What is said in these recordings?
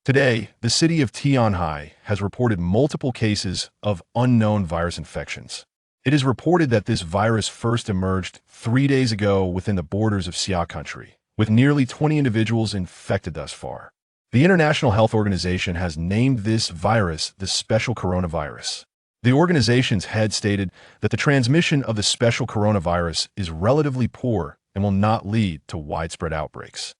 Today, the city of Tianhai has reported multiple cases of unknown virus infections. It is reported that this virus first emerged 3 days ago within the borders of Xia country, with nearly 20 individuals infected thus far. The International Health Organization has named this virus the special coronavirus. The organization's head stated that the transmission of the special coronavirus is relatively poor and will not lead to widespread outbreaks.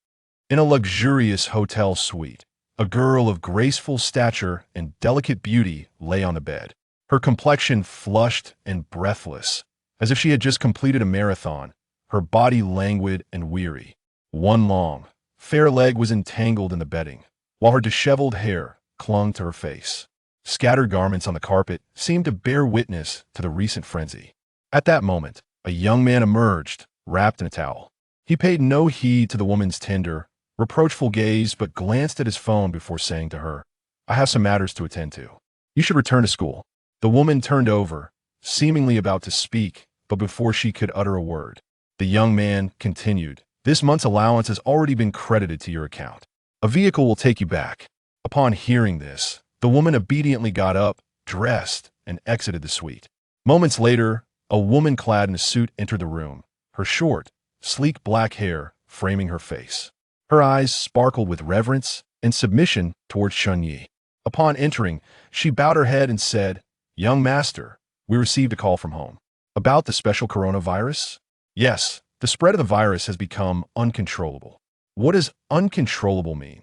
In a luxurious hotel suite, a girl of graceful stature and delicate beauty lay on the bed, her complexion flushed and breathless, as if she had just completed a marathon, her body languid and weary. One long, fair leg was entangled in the bedding, while her disheveled hair clung to her face. Scattered garments on the carpet seemed to bear witness to the recent frenzy. At that moment, a young man emerged, wrapped in a towel. He paid no heed to the woman's tender, reproachful gaze, but glanced at his phone before saying to her, "I have some matters to attend to. You should return to school." The woman turned over, seemingly about to speak, but before she could utter a word, the young man continued, "This month's allowance has already been credited to your account. A vehicle will take you back." Upon hearing this, the woman obediently got up, dressed, and exited the suite. Moments later, a woman clad in a suit entered the room, her short, sleek black hair framing her face. Her eyes sparkled with reverence and submission towards Chen Ye. Upon entering, she bowed her head and said, "Young master, we received a call from home." "About the special coronavirus?" "Yes, the spread of the virus has become uncontrollable." "What does uncontrollable mean?"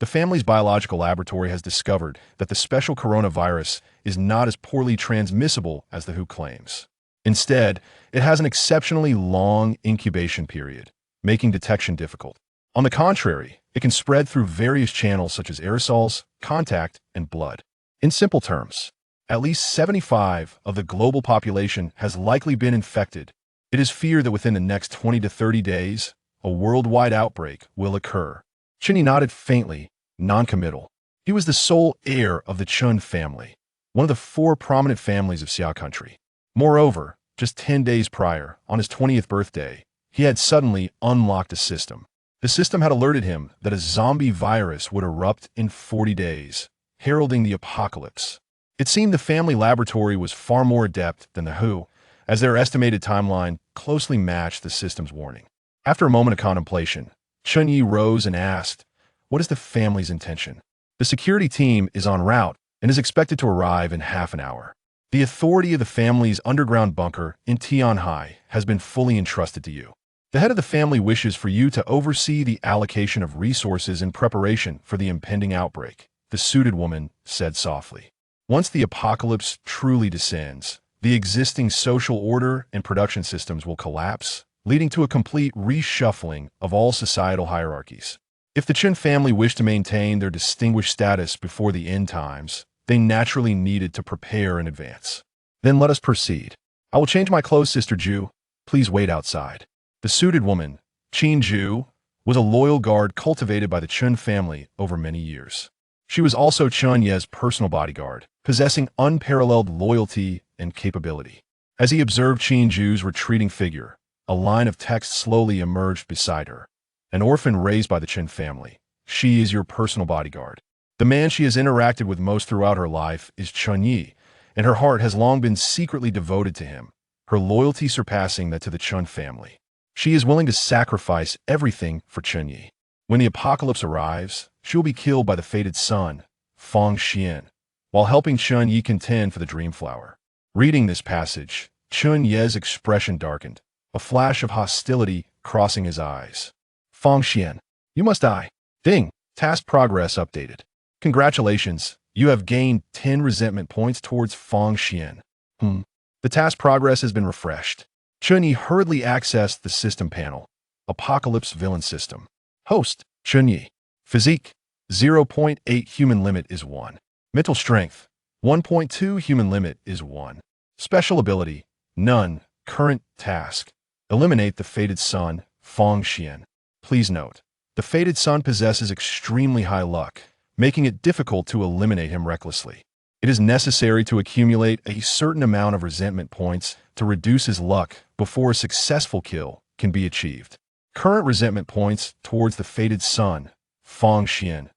"The family's biological laboratory has discovered that the special coronavirus is not as poorly transmissible as the WHO claims. Instead, it has an exceptionally long incubation period, making detection difficult. On the contrary, it can spread through various channels such as aerosols, contact, and blood. In simple terms, at least 75% of the global population has likely been infected. It is feared that within the next 20 to 30 days, a worldwide outbreak will occur." Chen Ye nodded faintly, non-committal. He was the sole heir of the Chen family, one of the four prominent families of Xia country. Moreover, just 10 days prior, on his 20th birthday, he had suddenly unlocked a system. The system had alerted him that a zombie virus would erupt in 40 days, heralding the apocalypse. It seemed the family laboratory was far more adept than the WHO, as their estimated timeline closely matched the system's warning. After a moment of contemplation, Chen Ye rose and asked, "What is the family's intention?" "The security team is en route and is expected to arrive in half an hour. The authority of the family's underground bunker in Tianhai has been fully entrusted to you. The head of the family wishes for you to oversee the allocation of resources in preparation for the impending outbreak," the suited woman said softly. "Once the apocalypse truly descends, the existing social order and production systems will collapse, leading to a complete reshuffling of all societal hierarchies. If the Chen family wished to maintain their distinguished status before the end times, they naturally needed to prepare in advance." "Then let us proceed. I will change my clothes, Sister Ju. Please wait outside." The suited woman, Qin Ju, was a loyal guard cultivated by the Chen family over many years. She was also Chen Ye's personal bodyguard, possessing unparalleled loyalty and capability. As he observed Qin Ju's retreating figure, a line of text slowly emerged beside her. "An orphan raised by the Chen family. She is your personal bodyguard. The man she has interacted with most throughout her life is Chen Ye, and her heart has long been secretly devoted to him, her loyalty surpassing that to the Chen family. She is willing to sacrifice everything for Chen Ye. When the apocalypse arrives, she will be killed by the fated son, Fang Xian, while helping Chen Ye contend for the dream flower." Reading this passage, Chen Ye's expression darkened, a flash of hostility crossing his eyes. "Fang Xian, you must die." Ding! Task progress updated. "Congratulations, you have gained 10 resentment points towards Fang Xian." The task progress has been refreshed. Chen Ye hurriedly accessed the system panel. Apocalypse Villain System. Host, Chen Ye. Physique, 0.8 human limit is 1. Mental strength, 1.2 human limit is 1. Special ability, none. Current task, eliminate the fated son, Fang Xian. Please note, the fated son possesses extremely high luck, making it difficult to eliminate him recklessly. It is necessary to accumulate a certain amount of resentment points to reduce his luck before a successful kill can be achieved. Current resentment points towards the fated son, Fang Xian,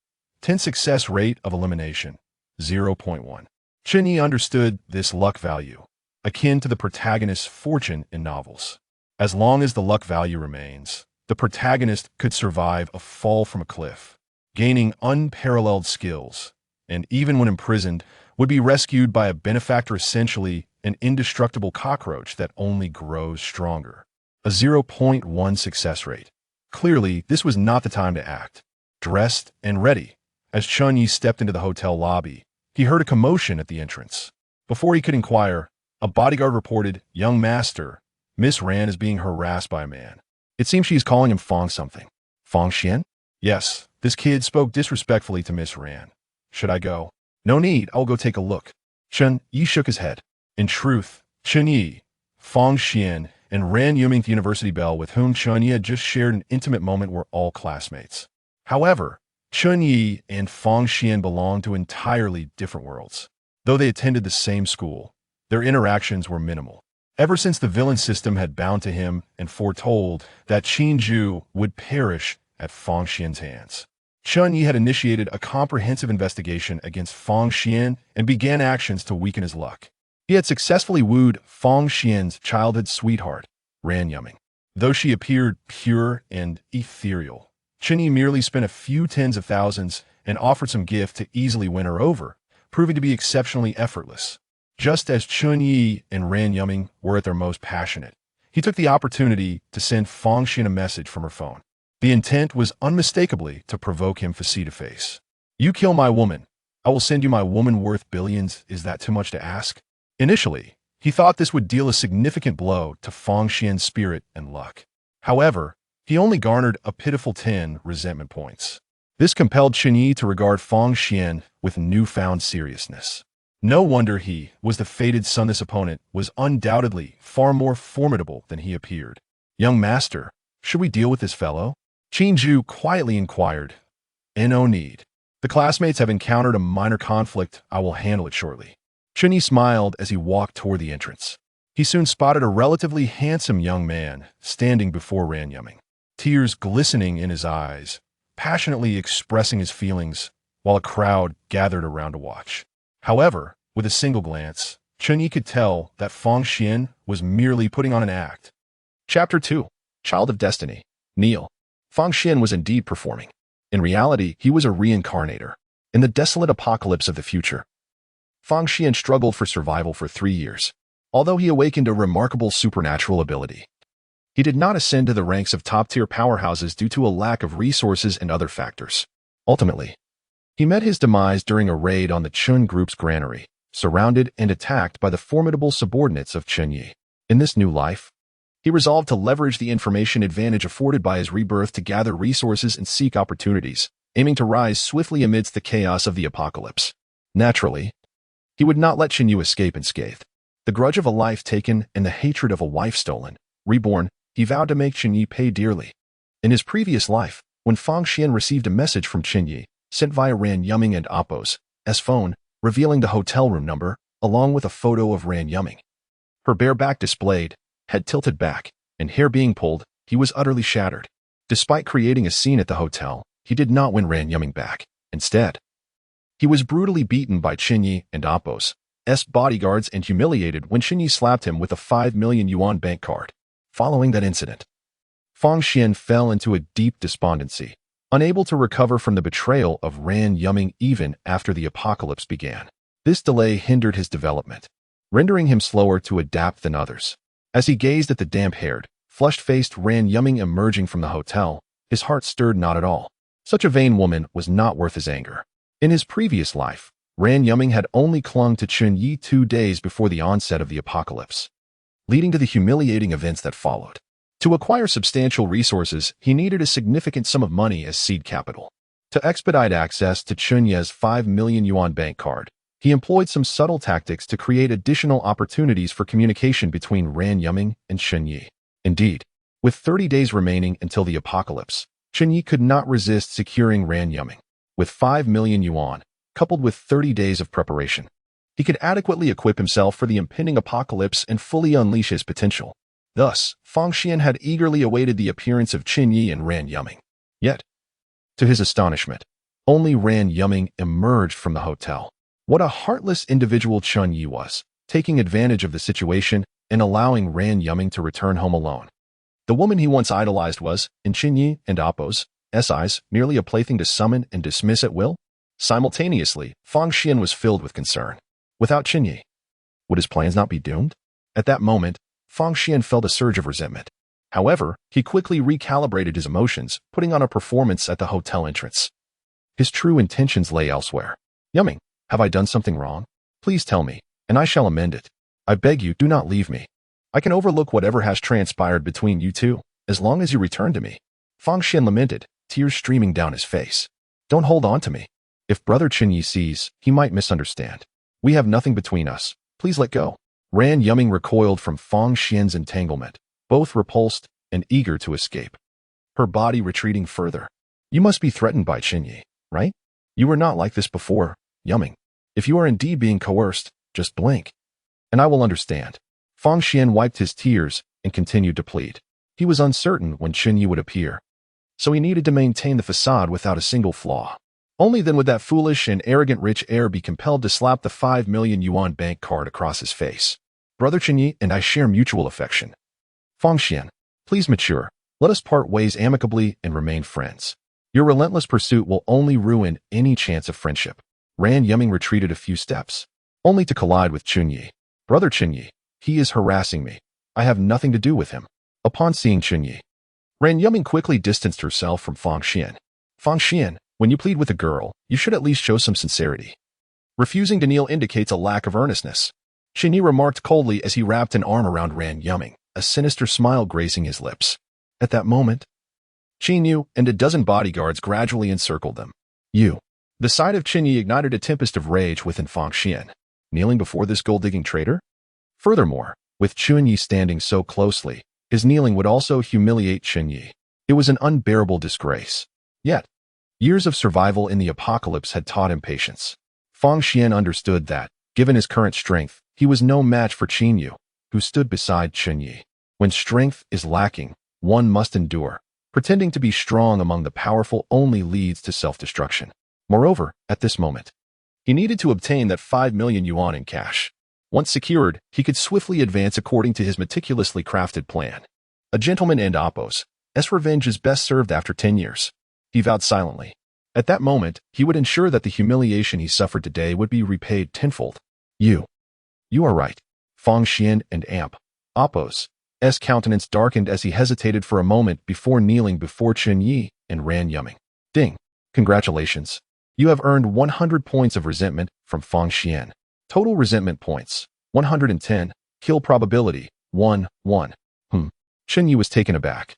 10 success rate of elimination, 0.1. Chen Ye understood this luck value, akin to the protagonist's fortune in novels. As long as the luck value remains, the protagonist could survive a fall from a cliff, gaining unparalleled skills, and even when imprisoned, would be rescued by a benefactor, essentially an indestructible cockroach that only grows stronger. A 0.1 success rate. Clearly, this was not the time to act. Dressed and ready, as Chen Ye stepped into the hotel lobby, he heard a commotion at the entrance. Before he could inquire, a bodyguard reported, "Young master, Miss Ran is being harassed by a man. It seems she is calling him Fong something." "Fong Xian?" "Yes, this kid spoke disrespectfully to Miss Ran. Should I go?" "No need, I'll go take a look." Chen Ye shook his head. In truth, Chen Ye, Fong Xian, and Ran Yuming University Belle, with whom Chen Ye had just shared an intimate moment, were all classmates. However, Chen Ye and Fong Xian belonged to entirely different worlds. Though they attended the same school, their interactions were minimal. Ever since the villain system had bound to him and foretold that Qin Zhu would perish at Fong Xian's hands, Chen Ye had initiated a comprehensive investigation against Fong Xian and began actions to weaken his luck. He had successfully wooed Fong Xian's childhood sweetheart, Ran Yuming. Though she appeared pure and ethereal, Chen Ye merely spent a few tens of thousands and offered some gift to easily win her over, proving to be exceptionally effortless. Just as Chen Ye and Ran Yuming were at their most passionate, he took the opportunity to send Fong Xian a message from her phone. The intent was unmistakably to provoke him face-to-face. "You kill my woman, I will send you my woman worth billions. Is that too much to ask?" Initially, he thought this would deal a significant blow to Fong Xian's spirit and luck. However, he only garnered a pitiful 10 resentment points. This compelled Chen Ye to regard Fong Xian with newfound seriousness. No wonder he was the fated son. This opponent was undoubtedly far more formidable than he appeared. "Young master, should we deal with this fellow?" Qin Zhu quietly inquired. "No need. The classmates have encountered a minor conflict. I will handle it shortly." Chen Ye smiled as he walked toward the entrance. He soon spotted a relatively handsome young man standing before Ran Yuming, tears glistening in his eyes, passionately expressing his feelings, while a crowd gathered around to watch. However, with a single glance, Chen Ye could tell that Fong Xian was merely putting on an act. Chapter 2. Child of Destiny. Neil. Fong Xian was indeed performing. In reality, he was a reincarnator. In the desolate apocalypse of the future, Fong Xian struggled for survival for 3 years. Although he awakened a remarkable supernatural ability, he did not ascend to the ranks of top-tier powerhouses due to a lack of resources and other factors. Ultimately, he met his demise during a raid on the Chun Group's granary, surrounded and attacked by the formidable subordinates of Chen Ye. In this new life, he resolved to leverage the information advantage afforded by his rebirth to gather resources and seek opportunities, aiming to rise swiftly amidst the chaos of the apocalypse. Naturally, he would not let Chen Ye escape unscathed. The grudge of a life taken and the hatred of a wife stolen, reborn, he vowed to make Chen Ye pay dearly. In his previous life, when Fong Xian received a message from Chen Ye, sent via Ran Yuming and Appo's phone, revealing the hotel room number, along with a photo of Ran Yuming. Her bare back displayed, head tilted back, and hair being pulled, he was utterly shattered. Despite creating a scene at the hotel, he did not win Ran Yuming back. Instead, he was brutally beaten by Chen Ye and Appo's bodyguards and humiliated when Chen Ye slapped him with a 5 million yuan bank card. Following that incident, Fong Xian fell into a deep despondency, unable to recover from the betrayal of Ran Yuming even after the apocalypse began. This delay hindered his development, rendering him slower to adapt than others. As he gazed at the damp-haired, flushed-faced Ran Yuming emerging from the hotel, his heart stirred not at all. Such a vain woman was not worth his anger. In his previous life, Ran Yuming had only clung to Chen Ye 2 days before the onset of the apocalypse, leading to the humiliating events that followed. To acquire substantial resources, he needed a significant sum of money as seed capital. To expedite access to Chen Ye's 5 million yuan bank card, he employed some subtle tactics to create additional opportunities for communication between Ran Yuming and Chen Ye. Indeed, with 30 days remaining until the apocalypse, Chen Ye could not resist securing Ran Yuming. With 5 million yuan, coupled with 30 days of preparation, he could adequately equip himself for the impending apocalypse and fully unleash his potential. Thus, Fong Xian had eagerly awaited the appearance of Chen Ye and Ran Yuming. Yet, to his astonishment, Only Ran Yuming emerged from the hotel. What a heartless individual Chen Ye was, taking advantage of the situation and allowing Ran Yuming to return home alone. The woman he once idolized was, in Chen Ye and Appo's eyes, merely a plaything to summon and dismiss at will. Simultaneously, Fang Xian was filled with concern. Without Chen Ye, would his plans not be doomed? At that moment, Fang Xian felt a surge of resentment. However, he quickly recalibrated his emotions, putting on a performance at the hotel entrance. His true intentions lay elsewhere. Yuming, have I done something wrong? Please tell me, and I shall amend it. I beg you, do not leave me. I can overlook whatever has transpired between you two, as long as you return to me. Fang Xian lamented, tears streaming down his face. Don't hold on to me. If Brother Chen Ye sees, he might misunderstand. We have nothing between us. Please let go. Ran Yuming recoiled from Fang Xian's entanglement, both repulsed and eager to escape. Her body retreating further. You must be threatened by Chen Ye, right? You were not like this before, Yuming. If you are indeed being coerced, just blink, and I will understand. Fang Xian wiped his tears and continued to plead. He was uncertain when Chen Ye would appear, so he needed to maintain the facade without a single flaw. Only then would that foolish and arrogant rich heir be compelled to slap the 5 million yuan bank card across his face. Brother Chen Ye and I share mutual affection. Fang Xian, please mature. Let us part ways amicably and remain friends. Your relentless pursuit will only ruin any chance of friendship. Ran Yuming retreated a few steps, only to collide with Chen Ye. Brother Chen Ye, he is harassing me. I have nothing to do with him. Upon seeing Chen Ye, Ran Yuming quickly distanced herself from Fang Xian. Fang Xian, when you plead with a girl, you should at least show some sincerity. Refusing to kneel indicates a lack of earnestness. Chen Ye remarked coldly as he wrapped an arm around Ran Yuming, a sinister smile gracing his lips. At that moment, Chen Ye and a dozen bodyguards gradually encircled them. The sight of Chen Ye ignited a tempest of rage within Fang Xian. Kneeling before this gold-digging traitor? Furthermore, with Chen Ye standing so closely, his kneeling would also humiliate Chen Ye. It was an unbearable disgrace. Yet, years of survival in the apocalypse had taught him patience. Fang Xian understood that, given his current strength, he was no match for Chen Ye, who stood beside Chen Ye. When strength is lacking, one must endure. Pretending to be strong among the powerful only leads to self-destruction. Moreover, at this moment, he needed to obtain that 5 million yuan in cash. Once secured, he could swiftly advance according to his meticulously crafted plan. A gentleman and Appo's revenge is best served after 10 years. He vowed silently. At that moment, he would ensure that the humiliation he suffered today would be repaid tenfold. You are right. Fang Xian and Appo's countenance darkened as he hesitated for a moment before kneeling before Chen Ye and Ran Yuming. Ding. Congratulations. You have earned 100 points of resentment from Fang Xian. Total resentment points, 110. Kill probability, 1. Chen Ye was taken aback.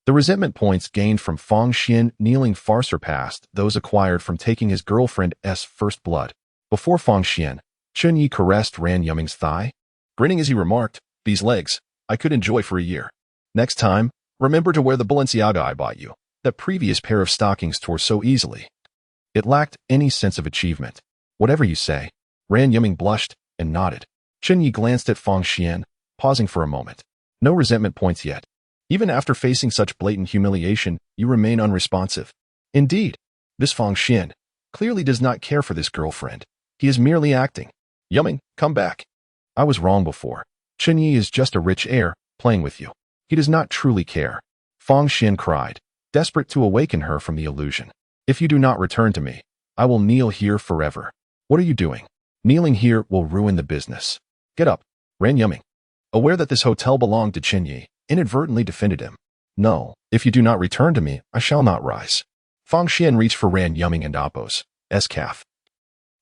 The resentment points gained from Fang Xian kneeling far surpassed those acquired from taking his girlfriend's first blood. Before Fang Xian, Chen Ye caressed Ran Yuming's thigh, grinning as he remarked, "These legs, I could enjoy for a year. Next time, remember to wear the Balenciaga I bought you. That previous pair of stockings tore so easily." It lacked any sense of achievement. Whatever you say. Ran Yuming blushed and nodded. Chen Ye glanced at Fang Xian, pausing for a moment. No resentment points yet. Even after facing such blatant humiliation, you remain unresponsive. Indeed, this Fang Xian clearly does not care for this girlfriend. He is merely acting. Yuming, come back. I was wrong before. Chen Ye is just a rich heir, playing with you. He does not truly care. Fang Xian cried, desperate to awaken her from the illusion. If you do not return to me, I will kneel here forever. What are you doing? Kneeling here will ruin the business. Get up. Ran Yuming, aware that this hotel belonged to Chen Ye, inadvertently defended him. No, if you do not return to me, I shall not rise. Fang Xian reached for Ran Yuming and Appo's calf,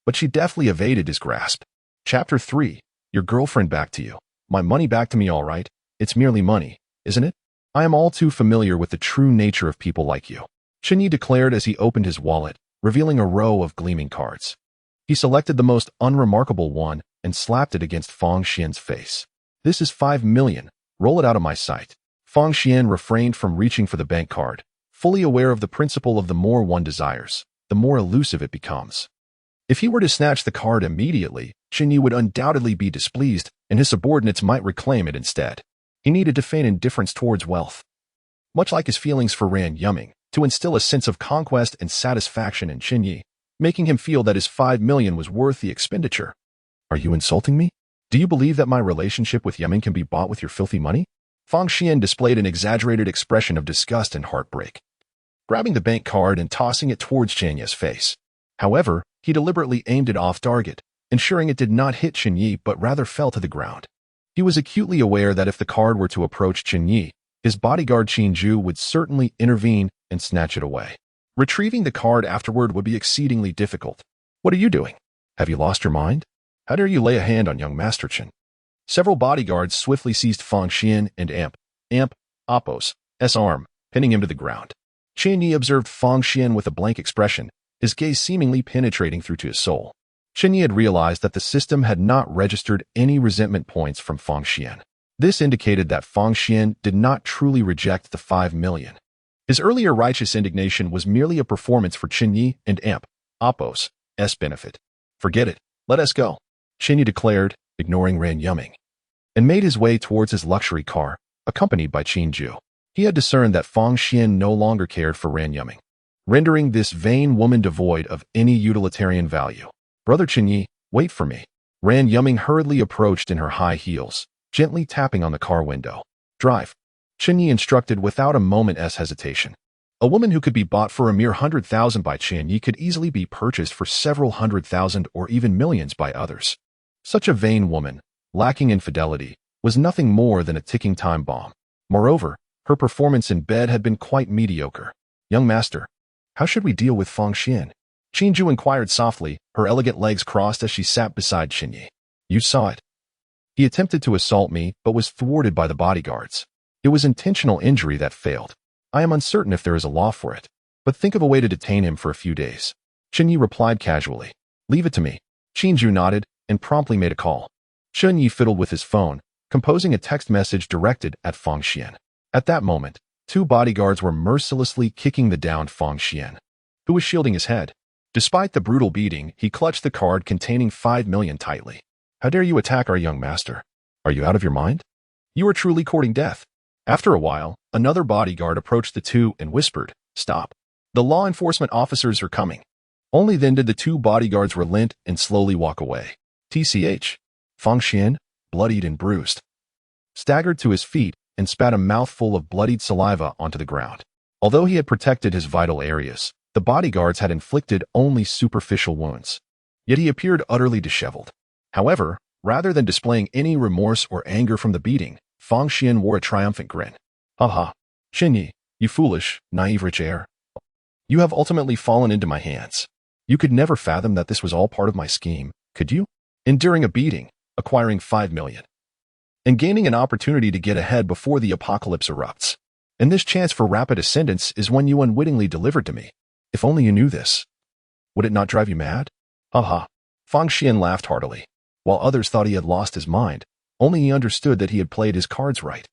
but she deftly evaded his grasp. Chapter 3. Your girlfriend back to you. My money back to me, all right. It's merely money, isn't it? I am all too familiar with the true nature of people like you. Chen Ye declared as he opened his wallet, revealing a row of gleaming cards. He selected the most unremarkable one and slapped it against Fang Xian's face. This is 5 million. Roll it out of my sight. Fang Xian refrained from reaching for the bank card, fully aware of the principle of the more one desires, the more elusive it becomes. If he were to snatch the card immediately, Chen Ye would undoubtedly be displeased, and his subordinates might reclaim it instead. He needed to feign indifference towards wealth. Much like his feelings for Ran Yuming, to instill a sense of conquest and satisfaction in Chen Ye, making him feel that his 5 million was worth the expenditure. Are you insulting me? Do you believe that my relationship with Yiming can be bought with your filthy money? Fang Xian displayed an exaggerated expression of disgust and heartbreak, grabbing the bank card and tossing it towards Chen Ye's face. However, he deliberately aimed it off target, ensuring it did not hit Chen Ye but rather fell to the ground. He was acutely aware that if the card were to approach Chen Ye, his bodyguard Qin Ju would certainly intervene and snatch it away. Retrieving the card afterward would be exceedingly difficult. What are you doing? Have you lost your mind? How dare you lay a hand on young Master Chen? Several bodyguards swiftly seized Fang Xian and Appos' arm, pinning him to the ground. Chen Ye observed Fang Xian with a blank expression, his gaze seemingly penetrating through to his soul. Chen Ye had realized that the system had not registered any resentment points from Fang Xian. This indicated that Fang Xian did not truly reject the 5 million. His earlier righteous indignation was merely a performance for Chen Ye and Appos' benefit. Forget it. Let us go, Chen Ye declared, ignoring Ran Yiming, and made his way towards his luxury car, accompanied by Qin Ju. He had discerned that Fang Xian no longer cared for Ran Yiming, rendering this vain woman devoid of any utilitarian value. Brother Chen Ye, wait for me. Ran Yiming hurriedly approached in her high heels, gently tapping on the car window. Drive, Chen Ye instructed without a moment's hesitation. A woman who could be bought for a mere 100,000 by Chen Ye could easily be purchased for several 100,000 or even millions by others. Such a vain woman, lacking in fidelity, was nothing more than a ticking time bomb. Moreover, her performance in bed had been quite mediocre. Young master, how should we deal with Fang Xian? Qin Ju inquired softly, her elegant legs crossed as she sat beside Chen Ye. You saw it. He attempted to assault me, but was thwarted by the bodyguards. It was intentional injury that failed. I am uncertain if there is a law for it, but think of a way to detain him for a few days. Chen Ye replied casually. Leave it to me. Qin Ju nodded and promptly made a call. Chen Ye fiddled with his phone, composing a text message directed at Fang Xian. At that moment, 2 bodyguards were mercilessly kicking the downed Fang Xian, who was shielding his head. Despite the brutal beating, he clutched the card containing 5 million tightly. How dare you attack our young master? Are you out of your mind? You are truly courting death. After a while, another bodyguard approached the two and whispered, Stop. The law enforcement officers are coming. Only then did the 2 bodyguards relent and slowly walk away. TCH. Fang Xian, bloodied and bruised, staggered to his feet and spat a mouthful of bloodied saliva onto the ground. Although he had protected his vital areas, the bodyguards had inflicted only superficial wounds. Yet he appeared utterly disheveled. However, rather than displaying any remorse or anger from the beating, Fang Xian wore a triumphant grin. Ha ha. Chen Ye, you foolish, naive rich heir. You have ultimately fallen into my hands. You could never fathom that this was all part of my scheme, could you? Enduring a beating, acquiring 5 million, and gaining an opportunity to get ahead before the apocalypse erupts. And this chance for rapid ascendance is one you unwittingly delivered to me. If only you knew this. Would it not drive you mad? Ha ha. Fang Xian laughed heartily. While others thought he had lost his mind, only he understood that he had played his cards right.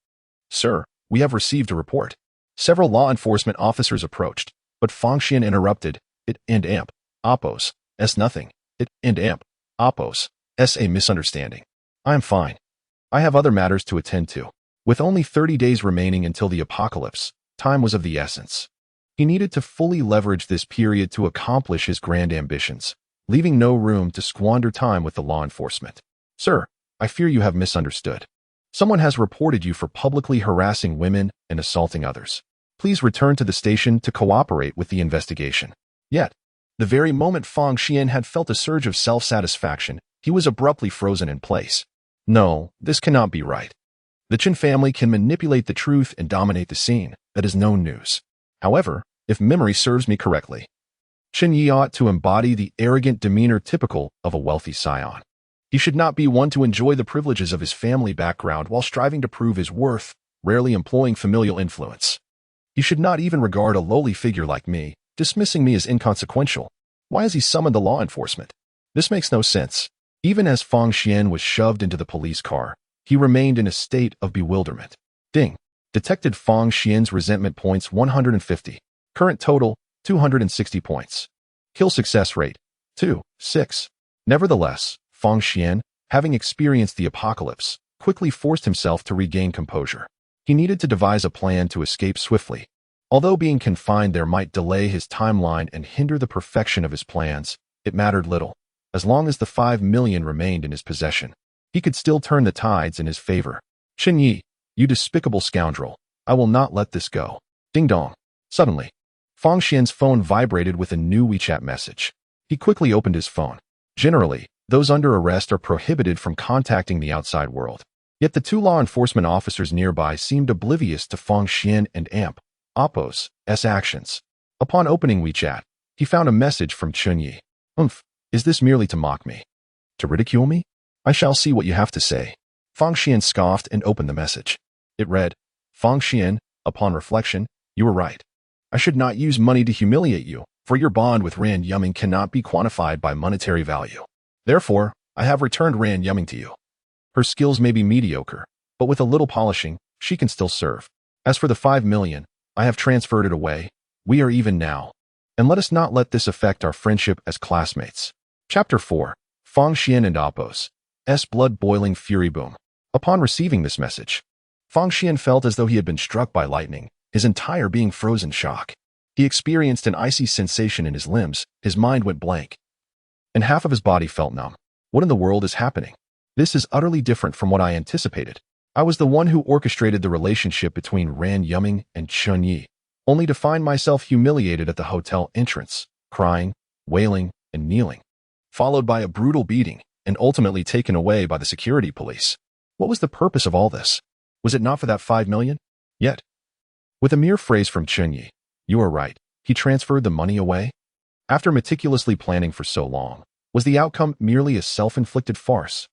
Sir, we have received a report. Several law enforcement officers approached, but Fang Xian interrupted. It and Appos' nothing. It and Appos' a misunderstanding. I am fine. I have other matters to attend to. With only 30 days remaining until the apocalypse, time was of the essence. He needed to fully leverage this period to accomplish his grand ambitions, leaving no room to squander time with the law enforcement. Sir, I fear you have misunderstood. Someone has reported you for publicly harassing women and assaulting others. Please return to the station to cooperate with the investigation. Yet, the very moment Fang Xian had felt a surge of self-satisfaction, he was abruptly frozen in place. No, this cannot be right. The Chen family can manipulate the truth and dominate the scene. That is no news. However, if memory serves me correctly, Chen Ye ought to embody the arrogant demeanor typical of a wealthy scion. He should not be one to enjoy the privileges of his family background while striving to prove his worth, rarely employing familial influence. He should not even regard a lowly figure like me, dismissing me as inconsequential. Why has he summoned the law enforcement? This makes no sense. Even as Fang Xian was shoved into the police car, he remained in a state of bewilderment. Ding. Detected Fang Xian's resentment points 150. Current total, 260 points. Kill success rate, 2.6. Nevertheless, Fang Xian, having experienced the apocalypse, quickly forced himself to regain composure. He needed to devise a plan to escape swiftly. Although being confined there might delay his timeline and hinder the perfection of his plans, it mattered little. As long as the 5 million remained in his possession, he could still turn the tides in his favor. Chen Ye, you despicable scoundrel. I will not let this go. Ding dong. Suddenly, Fang Xian's phone vibrated with a new WeChat message. He quickly opened his phone. Generally, those under arrest are prohibited from contacting the outside world. Yet the two law enforcement officers nearby seemed oblivious to Fang Xian and Oppo's actions. Upon opening WeChat, he found a message from Chen Ye. Is this merely to mock me? To ridicule me? I shall see what you have to say. Fang Xian scoffed and opened the message. It read, Fang Xian, upon reflection, you were right. I should not use money to humiliate you, for your bond with Ran Yuming cannot be quantified by monetary value. Therefore, I have returned Ran Yuming to you. Her skills may be mediocre, but with a little polishing, she can still serve. As for the 5 million, I have transferred it away. We are even now. And let us not let this affect our friendship as classmates. Chapter 4. Fang Xian and Oppo's blood-boiling fury boom. Upon receiving this message, Fang Xian felt as though he had been struck by lightning, his entire being frozen shock. He experienced an icy sensation in his limbs, his mind went blank, and half of his body felt numb. What in the world is happening? This is utterly different from what I anticipated. I was the one who orchestrated the relationship between Ran Yuming and Chen Ye, only to find myself humiliated at the hotel entrance, crying, wailing, and kneeling, followed by a brutal beating, and ultimately taken away by the security police. What was the purpose of all this? Was it not for that 5 million? Yet, with a mere phrase from Chen Ye, you are right, he transferred the money away? After meticulously planning for so long, was the outcome merely a self-inflicted farce?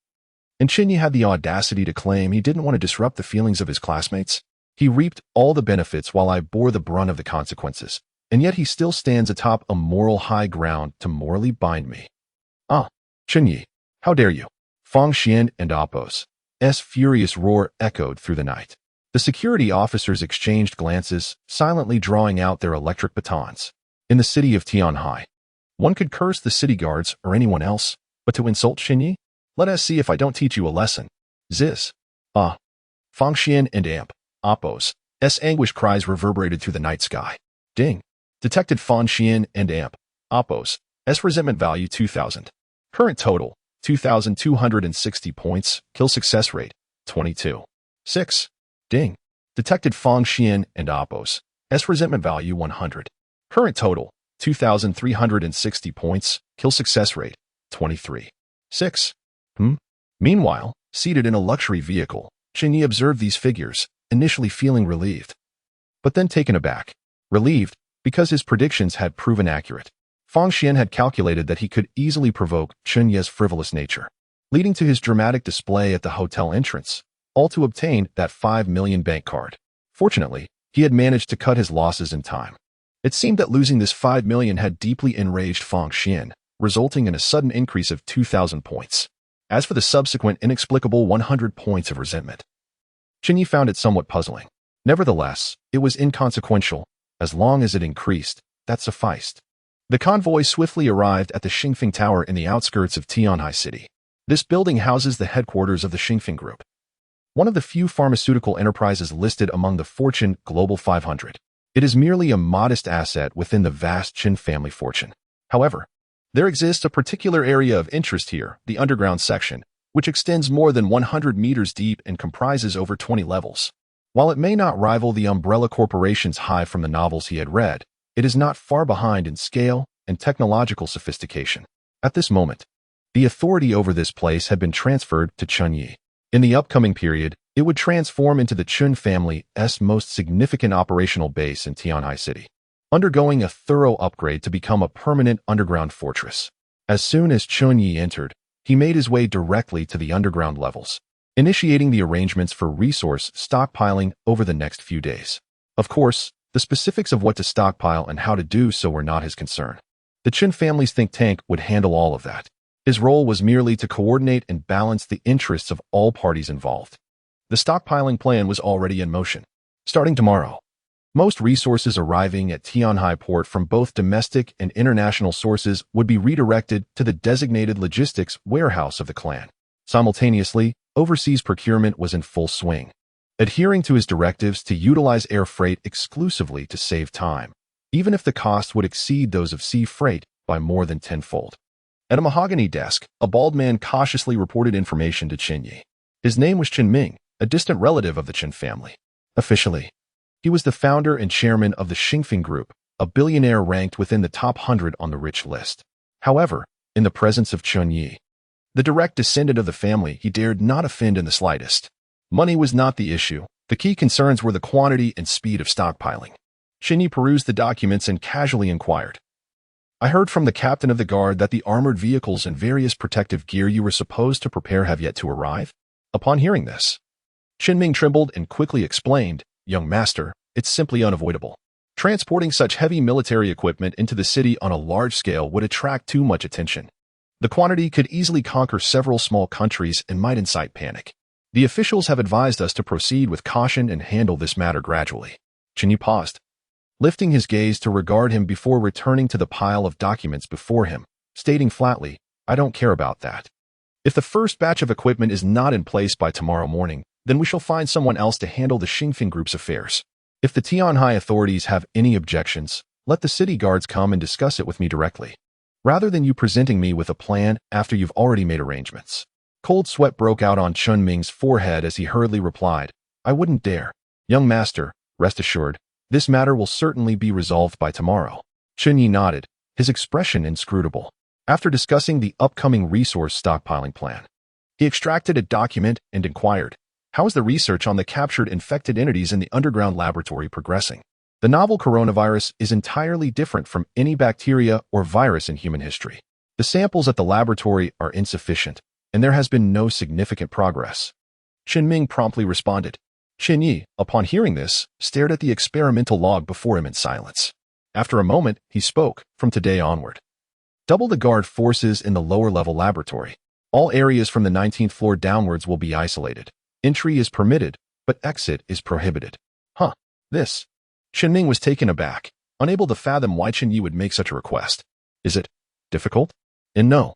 And Chen Ye had the audacity to claim he didn't want to disrupt the feelings of his classmates? He reaped all the benefits while I bore the brunt of the consequences, and yet he still stands atop a moral high ground to morally bind me. Chen Ye, how dare you? Fang Xian and Oppo's furious roar echoed through the night. The security officers exchanged glances, silently drawing out their electric batons. In the city of Tianhai, one could curse the city guards or anyone else, but to insult Chen Ye? Let us see if I don't teach you a lesson. Ziz. Fang Xian and Oppo's anguished cries reverberated through the night sky. Ding. Detected Fang Xian and Oppo's resentment value 2,000. Current total, 2,260 points. Kill success rate, 22. 6. Ding. Detected Fang Xian and Oppo's resentment value 100. Current total, 2,360 points. Kill success rate, 23. 6. Meanwhile, seated in a luxury vehicle, Chen Ye observed these figures, initially feeling relieved, but then taken aback. Relieved, because his predictions had proven accurate. Fang Xian had calculated that he could easily provoke Chen Ye's frivolous nature, leading to his dramatic display at the hotel entrance, all to obtain that 5 million bank card. Fortunately, he had managed to cut his losses in time. It seemed that losing this 5 million had deeply enraged Fang Xian, resulting in a sudden increase of 2,000 points. As for the subsequent inexplicable 100 points of resentment, Chen Ye found it somewhat puzzling. Nevertheless, it was inconsequential. As long as it increased, that sufficed. The convoy swiftly arrived at the Xingfeng Tower in the outskirts of Tianhai City. This building houses the headquarters of the Xingfeng Group, one of the few pharmaceutical enterprises listed among the Fortune Global 500. It is merely a modest asset within the vast Chen family fortune. However, there exists a particular area of interest here, the underground section, which extends more than 100 meters deep and comprises over 20 levels. While it may not rival the Umbrella Corporation's hive from the novels he had read, it is not far behind in scale and technological sophistication. At this moment, the authority over this place had been transferred to Chen Ye. In the upcoming period, it would transform into the Chen family's most significant operational base in Tianhai City, undergoing a thorough upgrade to become a permanent underground fortress. As soon as Chen Ye entered, he made his way directly to the underground levels, initiating the arrangements for resource stockpiling over the next few days. Of course, the specifics of what to stockpile and how to do so were not his concern. The Chen family's think tank would handle all of that. His role was merely to coordinate and balance the interests of all parties involved. The stockpiling plan was already in motion. Starting tomorrow, most resources arriving at Tianhai port from both domestic and international sources would be redirected to the designated logistics warehouse of the clan. Simultaneously, overseas procurement was in full swing. adhering to his directives to utilize air freight exclusively to save time, even if the cost would exceed those of sea freight by more than tenfold. At a mahogany desk, a bald man cautiously reported information to Chen Ye. His name was Chen Ming, a distant relative of the Chen family. Officially, he was the founder and chairman of the Xingfeng Group, a billionaire ranked within the top 100 on the rich list. However, in the presence of Chen Ye, the direct descendant of the family, he dared not offend in the slightest. Money was not the issue. The key concerns were the quantity and speed of stockpiling. Chen Ye perused the documents and casually inquired. I heard from the captain of the guard that the armored vehicles and various protective gear you were supposed to prepare have yet to arrive. Upon hearing this, Chen Ming trembled and quickly explained, Young master, it's simply unavoidable. Transporting such heavy military equipment into the city on a large scale would attract too much attention. The quantity could easily conquer several small countries and might incite panic. The officials have advised us to proceed with caution and handle this matter gradually. Chen Ye paused, lifting his gaze to regard him before returning to the pile of documents before him, stating flatly, I don't care about that. If the first batch of equipment is not in place by tomorrow morning, then we shall find someone else to handle the Xingfeng Group's affairs. If the Tianhai authorities have any objections, let the city guards come and discuss it with me directly, rather than you presenting me with a plan after you've already made arrangements. Cold sweat broke out on Chen Ming's forehead as he hurriedly replied, I wouldn't dare. Young master, rest assured, this matter will certainly be resolved by tomorrow. Chen Ye nodded, his expression inscrutable. After discussing the upcoming resource stockpiling plan, he extracted a document and inquired, how is the research on the captured infected entities in the underground laboratory progressing? The novel coronavirus is entirely different from any bacteria or virus in human history. The samples at the laboratory are insufficient, and there has been no significant progress. Chen Ming promptly responded. Chen Ye, upon hearing this, stared at the experimental log before him in silence. After a moment, he spoke, from today onward. Double the guard forces in the lower-level laboratory. All areas from the 19th floor downwards will be isolated. Entry is permitted, but exit is prohibited. This. Chen Ming was taken aback, unable to fathom why Chen Ye would make such a request. Is it difficult? And no,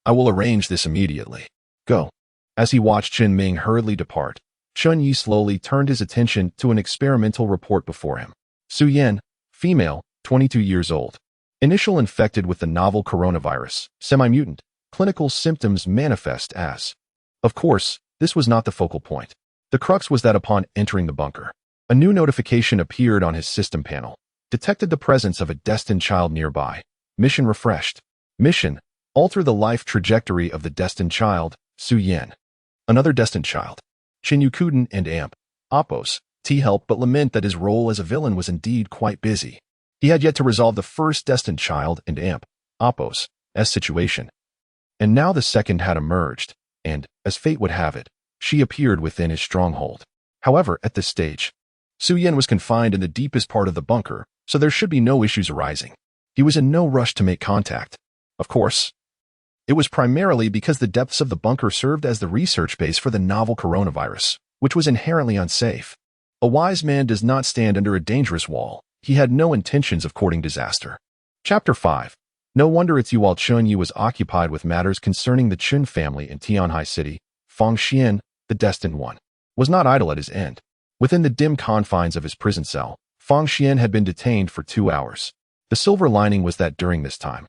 I will arrange this immediately. Go. As he watched Chen Ming hurriedly depart, Chen Ye slowly turned his attention to an experimental report before him. Su Yan, female, 22 years old. Initial infected with the novel coronavirus, semi-mutant. Clinical symptoms manifest as. Of course, this was not the focal point. The crux was that upon entering the bunker, a new notification appeared on his system panel. Detected the presence of a destined child nearby. Mission refreshed. Mission, alter the life trajectory of the destined child, Su Yan. Another destined child. Chin Yukuden and Amp. Oppos. T helped but lament that his role as a villain was indeed quite busy. He had yet to resolve the first destined child and Amp. Oppos. S situation. And now the second had emerged, and, as fate would have it, she appeared within his stronghold. However, at this stage, Su Yan was confined in the deepest part of the bunker, so there should be no issues arising. He was in no rush to make contact. Of course, it was primarily because the depths of the bunker served as the research base for the novel coronavirus, which was inherently unsafe. A wise man does not stand under a dangerous wall. He had no intentions of courting disaster. Chapter 5. No wonder it's you while Chen Ye was occupied with matters concerning the Chen family in Tianhai City. Fang Xian, the destined one, was not idle at his end. Within the dim confines of his prison cell, Fang Xian had been detained for 2 hours. The silver lining was that during this time,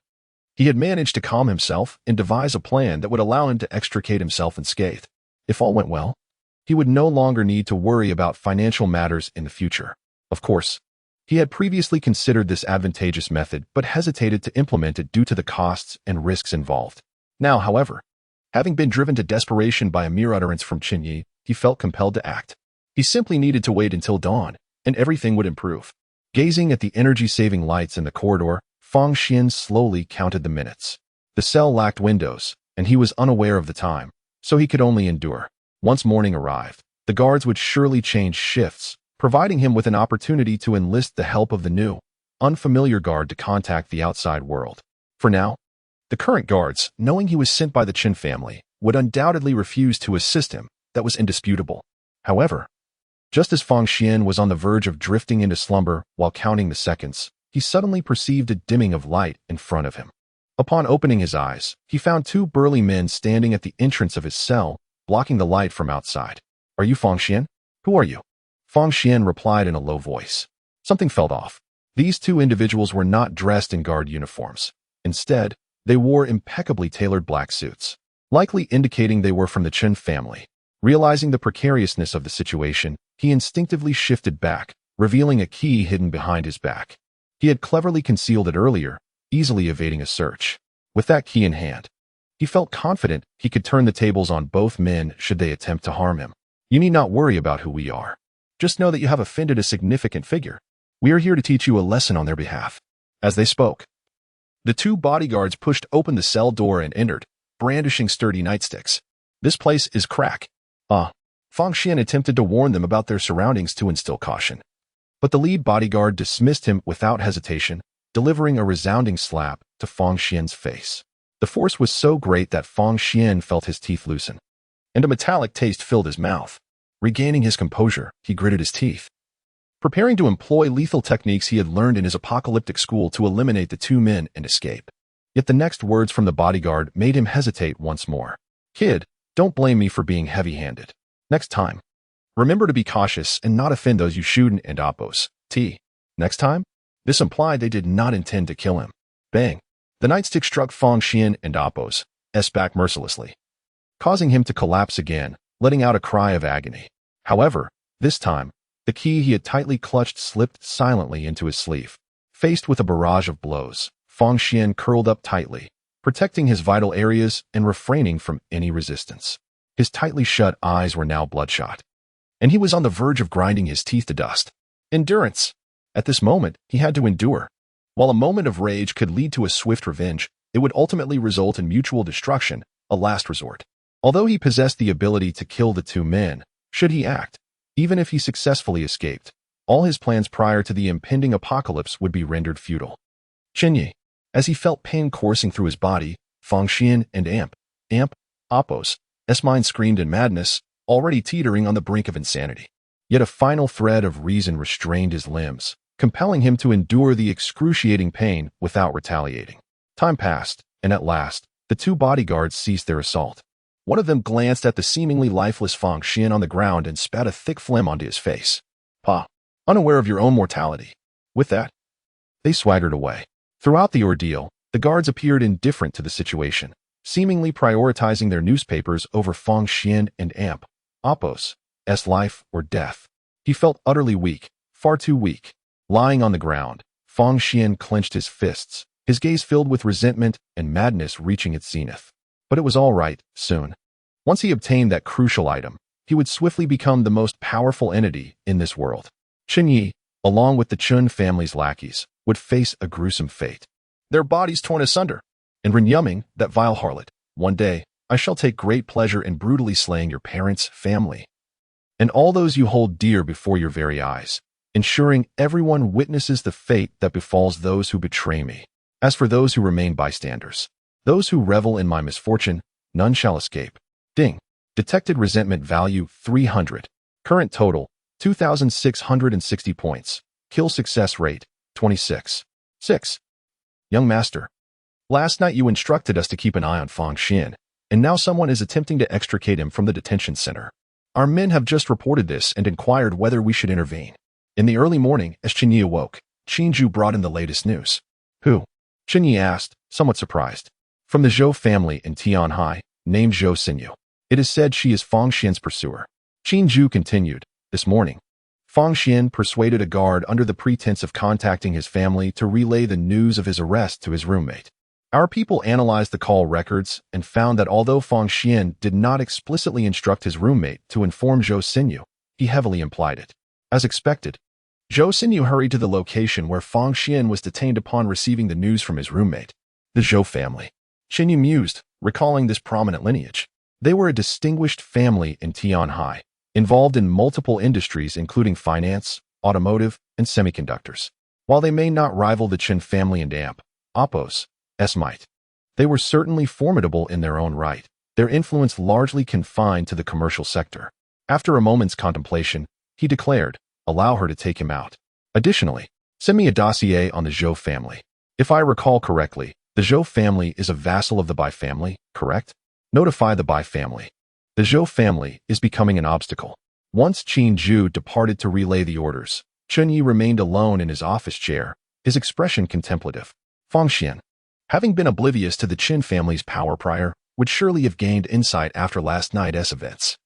he had managed to calm himself and devise a plan that would allow him to extricate himself unscathed. If all went well, he would no longer need to worry about financial matters in the future. Of course, he had previously considered this advantageous method but hesitated to implement it due to the costs and risks involved. Now, however, having been driven to desperation by a mere utterance from Chen Ye, he felt compelled to act. He simply needed to wait until dawn, and everything would improve. Gazing at the energy-saving lights in the corridor, Fang Xian slowly counted the minutes. The cell lacked windows, and he was unaware of the time, so he could only endure. Once morning arrived, the guards would surely change shifts, providing him with an opportunity to enlist the help of the new, unfamiliar guard to contact the outside world. For now, the current guards, knowing he was sent by the Chen family, would undoubtedly refuse to assist him. That was indisputable. However, just as Fang Xian was on the verge of drifting into slumber while counting the seconds, he suddenly perceived a dimming of light in front of him. Upon opening his eyes, he found 2 burly men standing at the entrance of his cell, blocking the light from outside. Are you Fang Xian? Who are you? Fang Xian replied in a low voice. Something felt off. These two individuals were not dressed in guard uniforms. Instead, they wore impeccably tailored black suits, likely indicating they were from the Chen family. Realizing the precariousness of the situation, he instinctively shifted back, revealing a key hidden behind his back. He had cleverly concealed it earlier, easily evading a search. With that key in hand, he felt confident he could turn the tables on both men should they attempt to harm him. You need not worry about who we are. Just know that you have offended a significant figure. We are here to teach you a lesson on their behalf. As they spoke, the two bodyguards pushed open the cell door and entered, brandishing sturdy nightsticks. This place is crack. Fang Xian attempted to warn them about their surroundings to instill caution. But the lead bodyguard dismissed him without hesitation, delivering a resounding slap to Fang Xian's face. The force was so great that Fang Xian felt his teeth loosen, and a metallic taste filled his mouth. Regaining his composure, he gritted his teeth, preparing to employ lethal techniques he had learned in his apocalyptic school to eliminate the two men and escape. Yet the next words from the bodyguard made him hesitate once more. Kid, don't blame me for being heavy-handed. Next time, remember to be cautious and not offend those you shoot and oppose. Next time? This implied they did not intend to kill him. Bang! The nightstick struck Fang Xian and Appo's back mercilessly, causing him to collapse again, letting out a cry of agony. However, this time, the key he had tightly clutched slipped silently into his sleeve. Faced with a barrage of blows, Fang Xian curled up tightly, protecting his vital areas and refraining from any resistance. His tightly shut eyes were now bloodshot, and he was on the verge of grinding his teeth to dust. Endurance! At this moment, he had to endure. While a moment of rage could lead to a swift revenge, it would ultimately result in mutual destruction, a last resort. Although he possessed the ability to kill the two men, should he act, even if he successfully escaped, all his plans prior to the impending apocalypse would be rendered futile. Chen Ye, as he felt pain coursing through his body, Fang Xian and Appo's mind screamed in madness, already teetering on the brink of insanity. Yet a final thread of reason restrained his limbs, compelling him to endure the excruciating pain without retaliating. Time passed, and at last, the two bodyguards ceased their assault. One of them glanced at the seemingly lifeless Fang Xian on the ground and spat a thick phlegm onto his face. Unaware of your own mortality. With that, they swaggered away. Throughout the ordeal, the guards appeared indifferent to the situation, seemingly prioritizing their newspapers over Fang Xian and Appo's life or death. He felt utterly weak, far too weak. Lying on the ground, Fang Xian clenched his fists, his gaze filled with resentment and madness reaching its zenith. But it was all right, soon. Once he obtained that crucial item, he would swiftly become the most powerful entity in this world. Chen Ye, along with the Chen family's lackeys, would face a gruesome fate. Their bodies torn asunder. And Ren Yuming, that vile harlot, one day, I shall take great pleasure in brutally slaying your parents, family, and all those you hold dear before your very eyes, ensuring everyone witnesses the fate that befalls those who betray me. As for those who remain bystanders, those who revel in my misfortune, none shall escape. Ding. Detected resentment value 300. Current total 2,660 points. Kill success rate 26. 6. Young master, last night you instructed us to keep an eye on Fang Xian, and now someone is attempting to extricate him from the detention center. Our men have just reported this and inquired whether we should intervene. In the early morning, as Chen Ye awoke, Qingju brought in the latest news. Who? Chen Ye asked, somewhat surprised. From the Zhou family in Tianhai, named Zhou Xinyu. It is said she is Fang Xian's pursuer. Qingju continued, this morning, Fang Xian persuaded a guard under the pretense of contacting his family to relay the news of his arrest to his roommate. Our people analyzed the call records and found that although Fang Xian did not explicitly instruct his roommate to inform Zhou Xinyu, he heavily implied it. As expected, Zhou Xinyu hurried to the location where Fang Xian was detained upon receiving the news from his roommate. The Zhou family. Xinyu mused, recalling this prominent lineage. They were a distinguished family in Tianhai, involved in multiple industries including finance, automotive, and semiconductors. While they may not rival the Chen family and Appo's might, they were certainly formidable in their own right, their influence largely confined to the commercial sector. After a moment's contemplation, he declared, allow her to take him out. Additionally, send me a dossier on the Zhou family. If I recall correctly, the Zhou family is a vassal of the Bai family, correct? Notify the Bai family. The Zhou family is becoming an obstacle. Once Chen Ye departed to relay the orders, Chen Ye remained alone in his office chair, his expression contemplative. Fangxian, having been oblivious to the Qin family's power prior, would surely have gained insight after last night's events.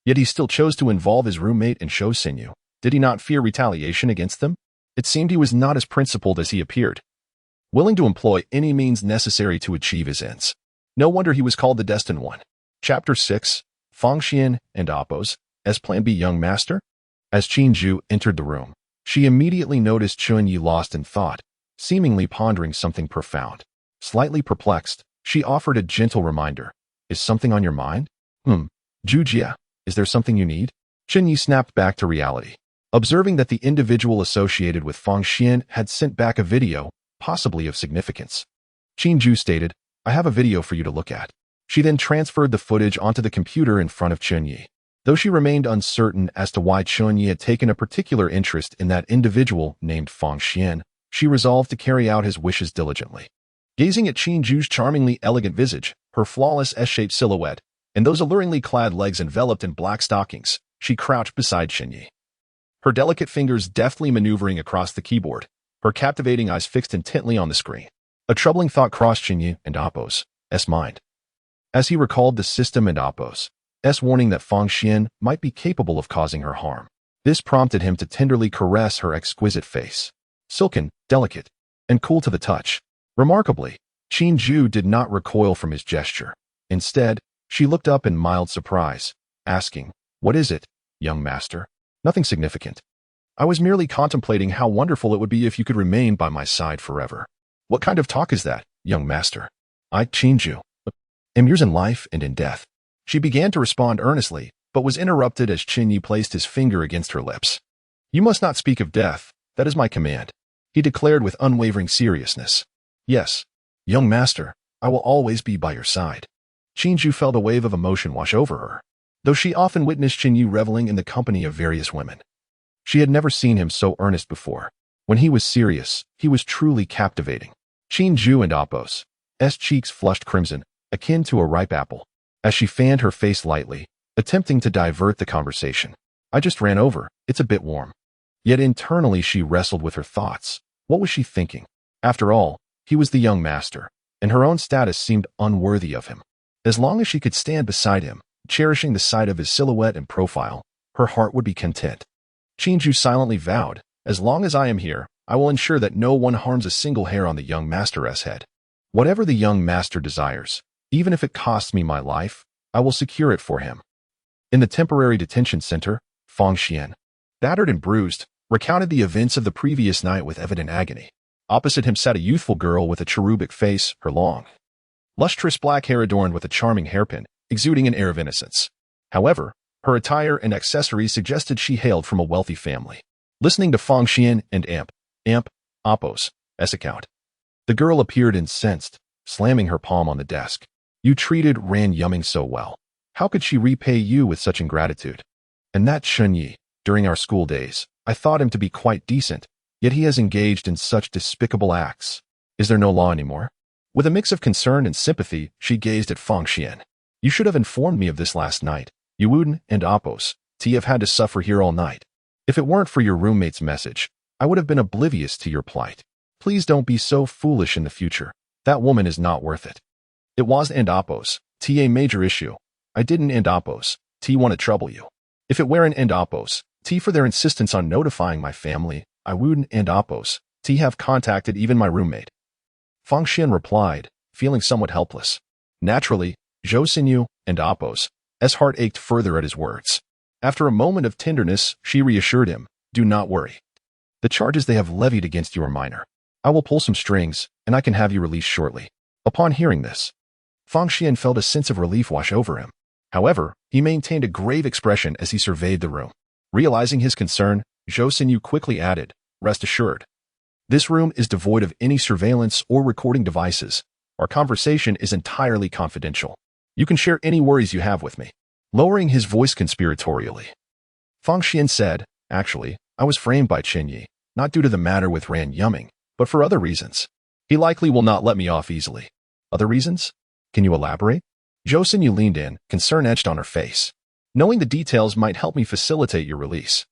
Yet he still chose to involve his roommate and Zhou Xinyu. Did he not fear retaliation against them? It seemed he was not as principled as he appeared, willing to employ any means necessary to achieve his ends. No wonder he was called the Destined One. Chapter 6. Fangxian and Appos, as Plan B young master? As Chen Ye entered the room, she immediately noticed Chen Ye lost in thought, seemingly pondering something profound. Slightly perplexed, she offered a gentle reminder. Is something on your mind? Jujia, is there something you need? Chen Ye snapped back to reality, observing that the individual associated with Fangxian had sent back a video, possibly of significance. Chen Ye stated, I have a video for you to look at. She then transferred the footage onto the computer in front of Chen Ye. Though she remained uncertain as to why Chen Ye had taken a particular interest in that individual named Fangxian, she resolved to carry out his wishes diligently. Gazing at Chen Ye's charmingly elegant visage, her flawless S-shaped silhouette, and those alluringly clad legs enveloped in black stockings, she crouched beside Chen Ye. Her delicate fingers deftly maneuvering across the keyboard, her captivating eyes fixed intently on the screen. A troubling thought crossed Chen Ye and Appos' mind, as he recalled the system and Appos' warning that Fangxian might be capable of causing her harm. This prompted him to tenderly caress her exquisite face. Silken, delicate, and cool to the touch. Remarkably, Chen Ye did not recoil from his gesture. Instead, she looked up in mild surprise, asking, What is it, young master? Nothing significant. I was merely contemplating how wonderful it would be if you could remain by my side forever. What kind of talk is that, young master? I, Chen Ye, am yours in life and in death. She began to respond earnestly, but was interrupted as Chen Ye placed his finger against her lips. You must not speak of death, that is my command, he declared with unwavering seriousness. Yes, young master, I will always be by your side. Chen Ye felt a wave of emotion wash over her. Though she often witnessed Chen Ye reveling in the company of various women, she had never seen him so earnest before. When he was serious, he was truly captivating. Chen Ye and Appos' cheeks flushed crimson, akin to a ripe apple, as she fanned her face lightly, attempting to divert the conversation. I just ran over, it's a bit warm. Yet internally she wrestled with her thoughts. What was she thinking? After all, he was the young master, and her own status seemed unworthy of him. As long as she could stand beside him, cherishing the sight of his silhouette and profile, her heart would be content. Chen Ye silently vowed, as long as I am here, I will ensure that no one harms a single hair on the young master's head. Whatever the young master desires, even if it costs me my life, I will secure it for him. In the temporary detention center, Fangxian, battered and bruised, recounted the events of the previous night with evident agony. Opposite him sat a youthful girl with a cherubic face, her long, lustrous black hair adorned with a charming hairpin, exuding an air of innocence. However, her attire and accessories suggested she hailed from a wealthy family. Listening to Fangxian and Appos' account, the girl appeared incensed, slamming her palm on the desk. You treated Ran Yumming so well. How could she repay you with such ingratitude? And that Chen Ye, during our school days, I thought him to be quite decent, yet he has engaged in such despicable acts. Is there no law anymore? With a mix of concern and sympathy, she gazed at Fangxian. You should have informed me of this last night. Yuuden and Appos' have had to suffer here all night. If it weren't for your roommate's message, I would have been oblivious to your plight. Please don't be so foolish in the future. That woman is not worth it. It was and Appos' a major issue. I didn't and Appos' want to trouble you. If it weren't and Appos' for their insistence on notifying my family, I wouldn't and Appos' have contacted even my roommate. Fangxian replied, feeling somewhat helpless. Naturally, Zhou Xinyu and Appos' heart ached further at his words. After a moment of tenderness, she reassured him, do not worry. The charges they have levied against you are minor. I will pull some strings, and I can have you released shortly. Upon hearing this, Fangxian felt a sense of relief wash over him. However, he maintained a grave expression as he surveyed the room. Realizing his concern, Zhou Xinyu quickly added, rest assured. This room is devoid of any surveillance or recording devices. Our conversation is entirely confidential. You can share any worries you have with me. Lowering his voice conspiratorially, Fangxian said, actually, I was framed by Chen Ye, not due to the matter with Ran Yumming, but for other reasons. He likely will not let me off easily. Other reasons? Can you elaborate? Zhou Xinyu leaned in, concern etched on her face. Knowing the details might help me facilitate your release.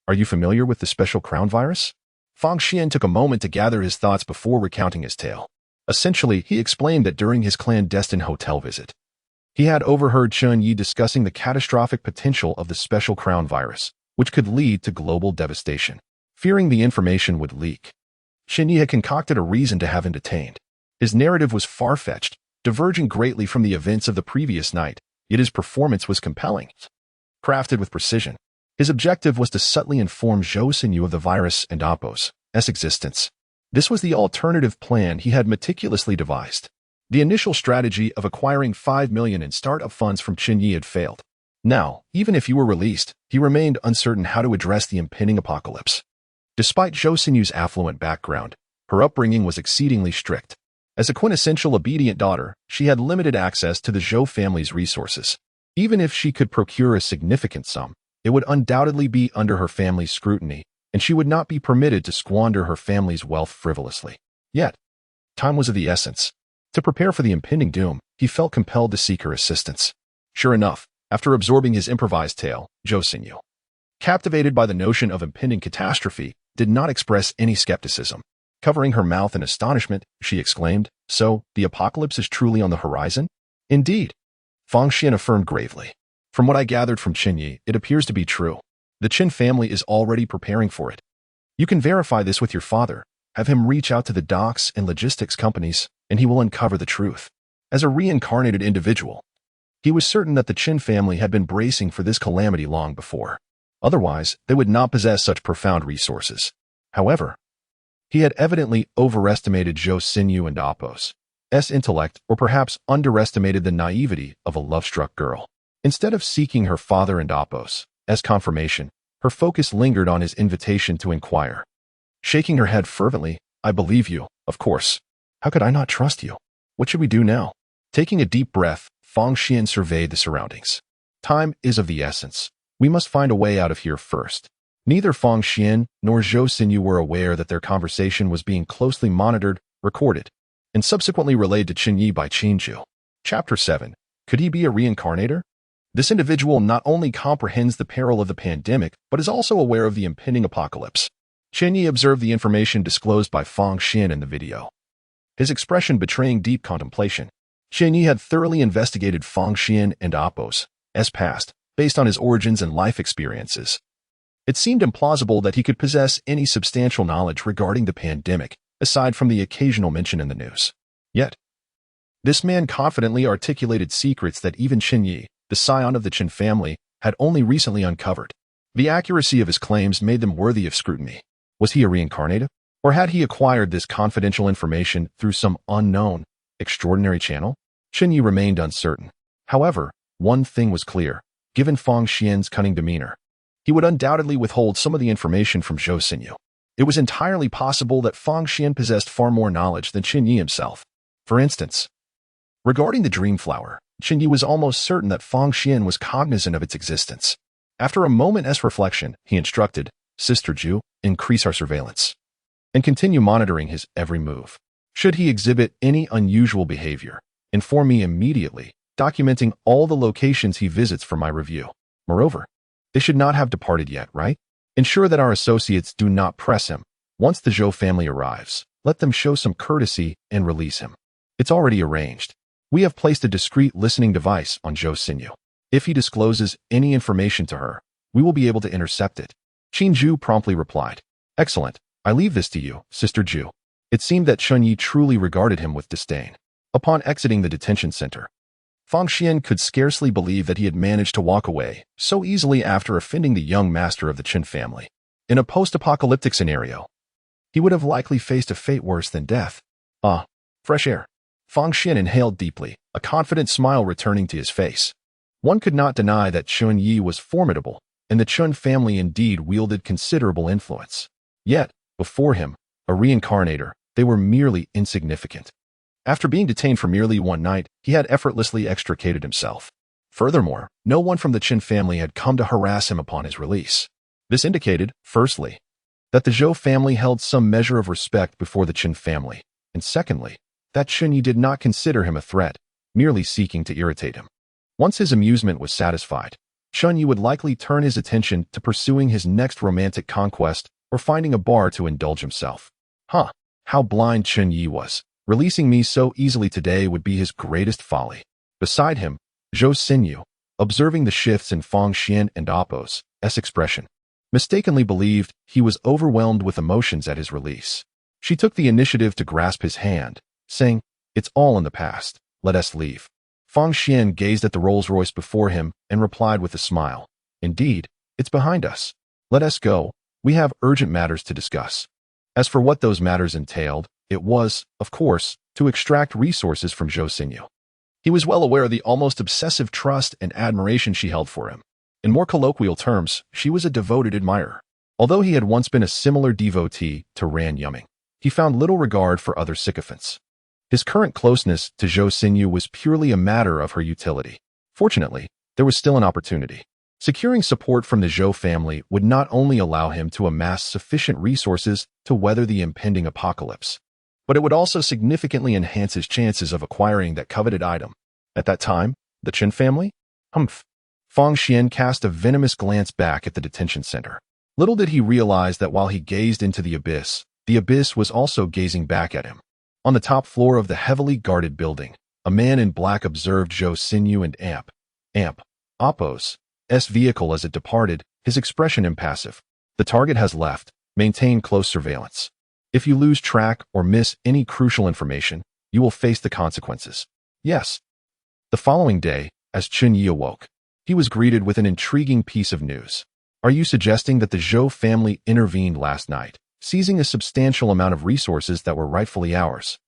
Are you familiar with the special crown virus? Fang Xian took a moment to gather his thoughts before recounting his tale. Essentially, he explained that during his clandestine hotel visit, he had overheard Chen Ye discussing the catastrophic potential of the special crown virus, which could lead to global devastation. Fearing the information would leak, Chen Ye had concocted a reason to have him detained. His narrative was far-fetched, diverging greatly from the events of the previous night, yet his performance was compelling. Crafted with precision, his objective was to subtly inform Zhou Xinyu of the virus and Appo's existence. This was the alternative plan he had meticulously devised. The initial strategy of acquiring 5 million in startup funds from Chen Ye had failed. Now, even if he were released, he remained uncertain how to address the impending apocalypse. Despite Zhou Xinyu's affluent background, her upbringing was exceedingly strict. As a quintessential obedient daughter, she had limited access to the Zhou family's resources. Even if she could procure a significant sum, it would undoubtedly be under her family's scrutiny, and she would not be permitted to squander her family's wealth frivolously. Yet, time was of the essence. To prepare for the impending doom, he felt compelled to seek her assistance. Sure enough, after absorbing his improvised tale, Zhou Xinyu, captivated by the notion of impending catastrophe, did not express any skepticism. Covering her mouth in astonishment, she exclaimed, "So, the apocalypse is truly on the horizon?" "Indeed," Fang Xian affirmed gravely. "From what I gathered from Chen Ye, it appears to be true. The Chen family is already preparing for it. You can verify this with your father. Have him reach out to the docks and logistics companies, and he will uncover the truth." As a reincarnated individual, he was certain that the Chen family had been bracing for this calamity long before. Otherwise, they would not possess such profound resources. However, he had evidently overestimated Zhou Xinyu and Appo's intellect, or perhaps underestimated the naivety of a love-struck girl. Instead of seeking her father and Appo's confirmation, her focus lingered on his invitation to inquire. Shaking her head fervently, "I believe you, of course. How could I not trust you? What should we do now?" Taking a deep breath, Fang Xian surveyed the surroundings. "Time is of the essence. We must find a way out of here first." Neither Fang Xian nor Zhou Xinyu were aware that their conversation was being closely monitored, recorded, and subsequently relayed to Chen Ye by Qinzhu. Chapter 7. Could he be a reincarnator? This individual not only comprehends the peril of the pandemic, but is also aware of the impending apocalypse. Chen Ye observed the information disclosed by Fang Xian in the video, his expression betraying deep contemplation. Chen Ye had thoroughly investigated Fang Xian and Appo's past, based on his origins and life experiences. It seemed implausible that he could possess any substantial knowledge regarding the pandemic, aside from the occasional mention in the news. Yet, this man confidently articulated secrets that even Chen Ye, the scion of the Chen family, had only recently uncovered. The accuracy of his claims made them worthy of scrutiny. Was he a reincarnator? Or had he acquired this confidential information through some unknown, extraordinary channel? Chen Ye remained uncertain. However, one thing was clear. Given Fang Xian's cunning demeanor, he would undoubtedly withhold some of the information from Zhou Xinyu. It was entirely possible that Fang Xian possessed far more knowledge than Chen Ye himself. For instance, regarding the dream flower, Chen Ye was almost certain that Fang Xian was cognizant of its existence. After a moment's reflection, he instructed, "Sister Zhu, increase our surveillance and continue monitoring his every move. Should he exhibit any unusual behavior, inform me immediately, documenting all the locations he visits for my review. Moreover, they should not have departed yet, right? Ensure that our associates do not press him. Once the Zhou family arrives, let them show some courtesy and release him. It's already arranged. We have placed a discreet listening device on Zhou Xinyu. If he discloses any information to her, we will be able to intercept it." Qinzhu promptly replied, "Excellent. I leave this to you, Sister Zhu." It seemed that Chen Ye truly regarded him with disdain. Upon exiting the detention center, Fang Xian could scarcely believe that he had managed to walk away so easily after offending the young master of the Chen family. In a post-apocalyptic scenario, he would have likely faced a fate worse than death. Ah, fresh air. Fang Xian inhaled deeply, a confident smile returning to his face. One could not deny that Chen Ye was formidable, and the Chen family indeed wielded considerable influence. Yet, before him, a reincarnator, they were merely insignificant. After being detained for merely one night, he had effortlessly extricated himself. Furthermore, no one from the Chen family had come to harass him upon his release. This indicated, firstly, that the Zhou family held some measure of respect before the Chen family, and secondly, that Chen Ye did not consider him a threat, merely seeking to irritate him. Once his amusement was satisfied, Chen Ye would likely turn his attention to pursuing his next romantic conquest or finding a bar to indulge himself. How blind Chen Ye was. Releasing me so easily today would be his greatest folly. Beside him, Zhou Xinyu, observing the shifts in Fang Xian and Appo's expression, mistakenly believed he was overwhelmed with emotions at his release. She took the initiative to grasp his hand, saying, "It's all in the past. Let us leave." Fang Xian gazed at the Rolls-Royce before him and replied with a smile, "Indeed, it's behind us. Let us go. We have urgent matters to discuss." As for what those matters entailed, it was, of course, to extract resources from Zhou Xinyu. He was well aware of the almost obsessive trust and admiration she held for him. In more colloquial terms, she was a devoted admirer. Although he had once been a similar devotee to Ran Yuming, he found little regard for other sycophants. His current closeness to Zhou Xinyu was purely a matter of her utility. Fortunately, there was still an opportunity. Securing support from the Zhou family would not only allow him to amass sufficient resources to weather the impending apocalypse, but it would also significantly enhance his chances of acquiring that coveted item. At that time, the Chen family? Fang Xian cast a venomous glance back at the detention center. Little did he realize that while he gazed into the abyss was also gazing back at him. On the top floor of the heavily guarded building, a man in black observed Zhou Xinyu and Appo's vehicle as it departed, his expression impassive. "The target has left. Maintain close surveillance. If you lose track or miss any crucial information, you will face the consequences." Yes. The following day, as Chen Ye awoke, he was greeted with an intriguing piece of news. "Are you suggesting that the Zhou family intervened last night, seizing a substantial amount of resources that were rightfully ours,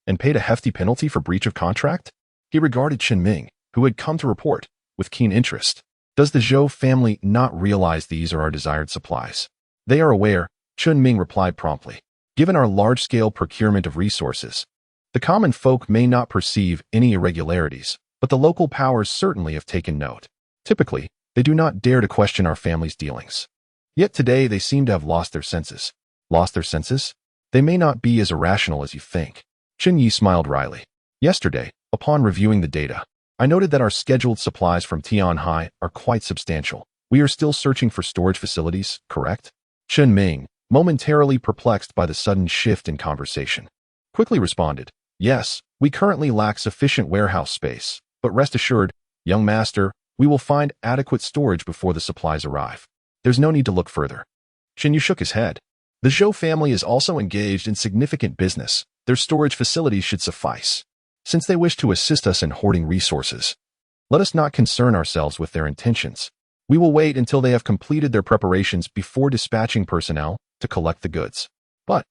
and paid a hefty penalty for breach of contract?" He regarded Chen Ming, who had come to report, with keen interest. "Does the Zhou family not realize these are our desired supplies?" "They are aware," Chen Ming replied promptly. "Given our large-scale procurement of resources, the common folk may not perceive any irregularities, but the local powers certainly have taken note. Typically, they do not dare to question our family's dealings. Yet today they seem to have lost their senses." "Lost their senses? They may not be as irrational as you think." Chen Ye smiled wryly. "Yesterday, upon reviewing the data, I noted that our scheduled supplies from Tianhai are quite substantial. We are still searching for storage facilities, correct?" Chen Ming, momentarily perplexed by the sudden shift in conversation, quickly responded, "Yes, we currently lack sufficient warehouse space, but rest assured, young master, we will find adequate storage before the supplies arrive. There's no need to look further." Chen Ye shook his head. "The Zhou family is also engaged in significant business. Their storage facilities should suffice. Since they wish to assist us in hoarding resources, let us not concern ourselves with their intentions. We will wait until they have completed their preparations before dispatching personnel to collect the goods. But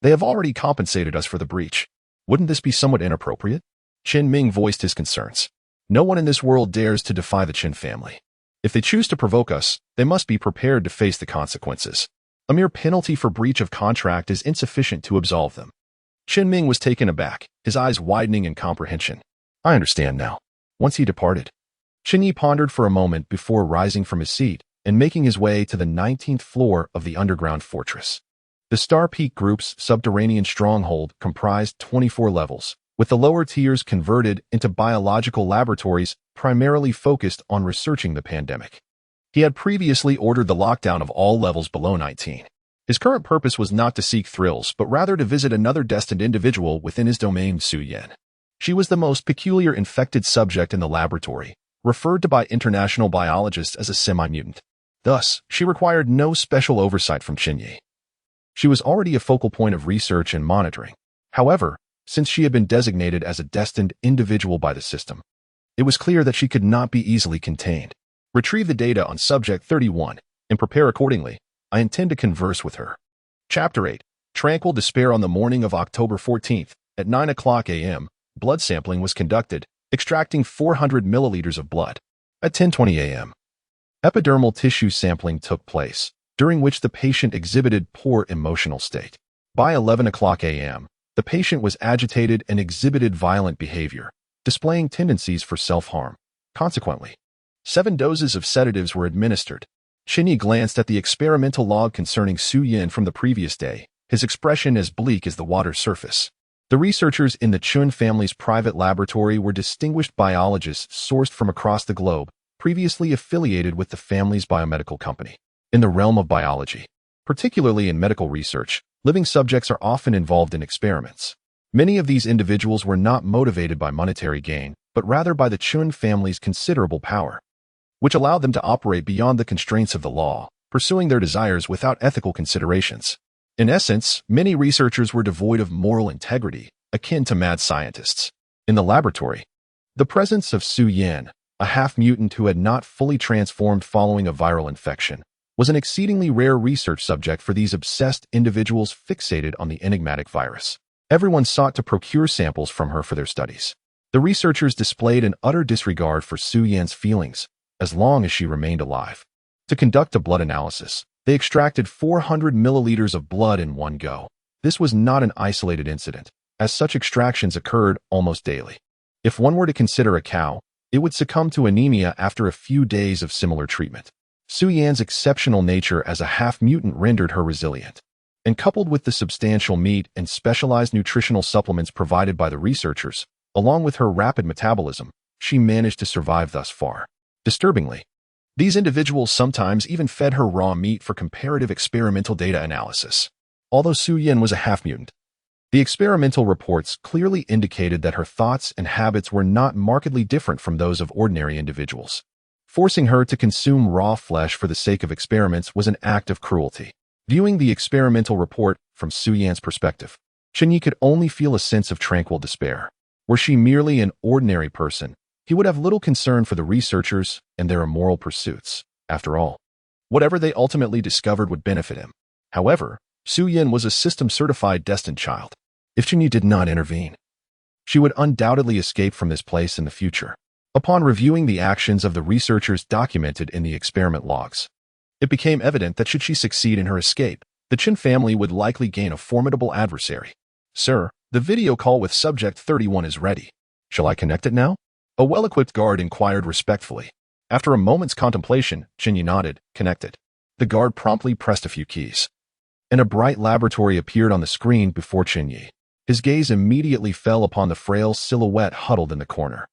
they have already compensated us for the breach. Wouldn't this be somewhat inappropriate?" Chen Ming voiced his concerns. "No one in this world dares to defy the Chen family. If they choose to provoke us, they must be prepared to face the consequences. A mere penalty for breach of contract is insufficient to absolve them." Chen Ming was taken aback, his eyes widening in comprehension. "I understand now." Once he departed, Chen Ye pondered for a moment before rising from his seat and making his way to the 19th floor of the underground fortress. The Star Peak Group's subterranean stronghold comprised 24 levels, with the lower tiers converted into biological laboratories primarily focused on researching the pandemic. He had previously ordered the lockdown of all levels below 19. His current purpose was not to seek thrills, but rather to visit another destined individual within his domain, Su Yan. She was the most peculiar infected subject in the laboratory, referred to by international biologists as a semi-mutant. Thus, she required no special oversight from Chen Ye. She was already a focal point of research and monitoring. However, since she had been designated as a destined individual by the system, it was clear that she could not be easily contained. Retrieve the data on Subject 31 and prepare accordingly. I intend to converse with her. Chapter 8. Tranquil Despair. On the morning of October 14th, at 9:00 a.m., blood sampling was conducted, extracting 400 milliliters of blood. At 10:20 a.m., epidermal tissue sampling took place, during which the patient exhibited poor emotional state. By 11:00 a.m., the patient was agitated and exhibited violent behavior, displaying tendencies for self-harm. Consequently, 7 doses of sedatives were administered. Chen Ye glanced at the experimental log concerning Su Yan from the previous day, his expression as bleak as the water's surface. The researchers in the Chen family's private laboratory were distinguished biologists sourced from across the globe, previously affiliated with the family's biomedical company. In the realm of biology, particularly in medical research, living subjects are often involved in experiments. Many of these individuals were not motivated by monetary gain, but rather by the Chen family's considerable power, which allowed them to operate beyond the constraints of the law, pursuing their desires without ethical considerations. In essence, many researchers were devoid of moral integrity, akin to mad scientists. In the laboratory, the presence of Su Yan, a half-mutant who had not fully transformed following a viral infection, was an exceedingly rare research subject for these obsessed individuals fixated on the enigmatic virus. Everyone sought to procure samples from her for their studies. The researchers displayed an utter disregard for Su Yan's feelings as long as she remained alive. To conduct a blood analysis, they extracted 400 milliliters of blood in one go. This was not an isolated incident, as such extractions occurred almost daily. If one were to consider a cow, it would succumb to anemia after a few days of similar treatment. Su Yan's exceptional nature as a half-mutant rendered her resilient. And coupled with the substantial meat and specialized nutritional supplements provided by the researchers, along with her rapid metabolism, she managed to survive thus far. Disturbingly, these individuals sometimes even fed her raw meat for comparative experimental data analysis. Although Su Yan was a half-mutant, the experimental reports clearly indicated that her thoughts and habits were not markedly different from those of ordinary individuals. Forcing her to consume raw flesh for the sake of experiments was an act of cruelty. Viewing the experimental report from Su Yan's perspective, Chen Ye could only feel a sense of tranquil despair. Were she merely an ordinary person, he would have little concern for the researchers and their immoral pursuits. After all, whatever they ultimately discovered would benefit him. However, Su Yan was a system-certified destined child. If Chen Ye did not intervene, she would undoubtedly escape from this place in the future. Upon reviewing the actions of the researchers documented in the experiment logs, it became evident that should she succeed in her escape, the Chen family would likely gain a formidable adversary. "Sir, the video call with subject 31 is ready. Shall I connect it now?" A well-equipped guard inquired respectfully. After a moment's contemplation, Chen Ye nodded, "Connected." The guard promptly pressed a few keys, and a bright laboratory appeared on the screen before Chen Ye. His gaze immediately fell upon the frail silhouette huddled in the corner.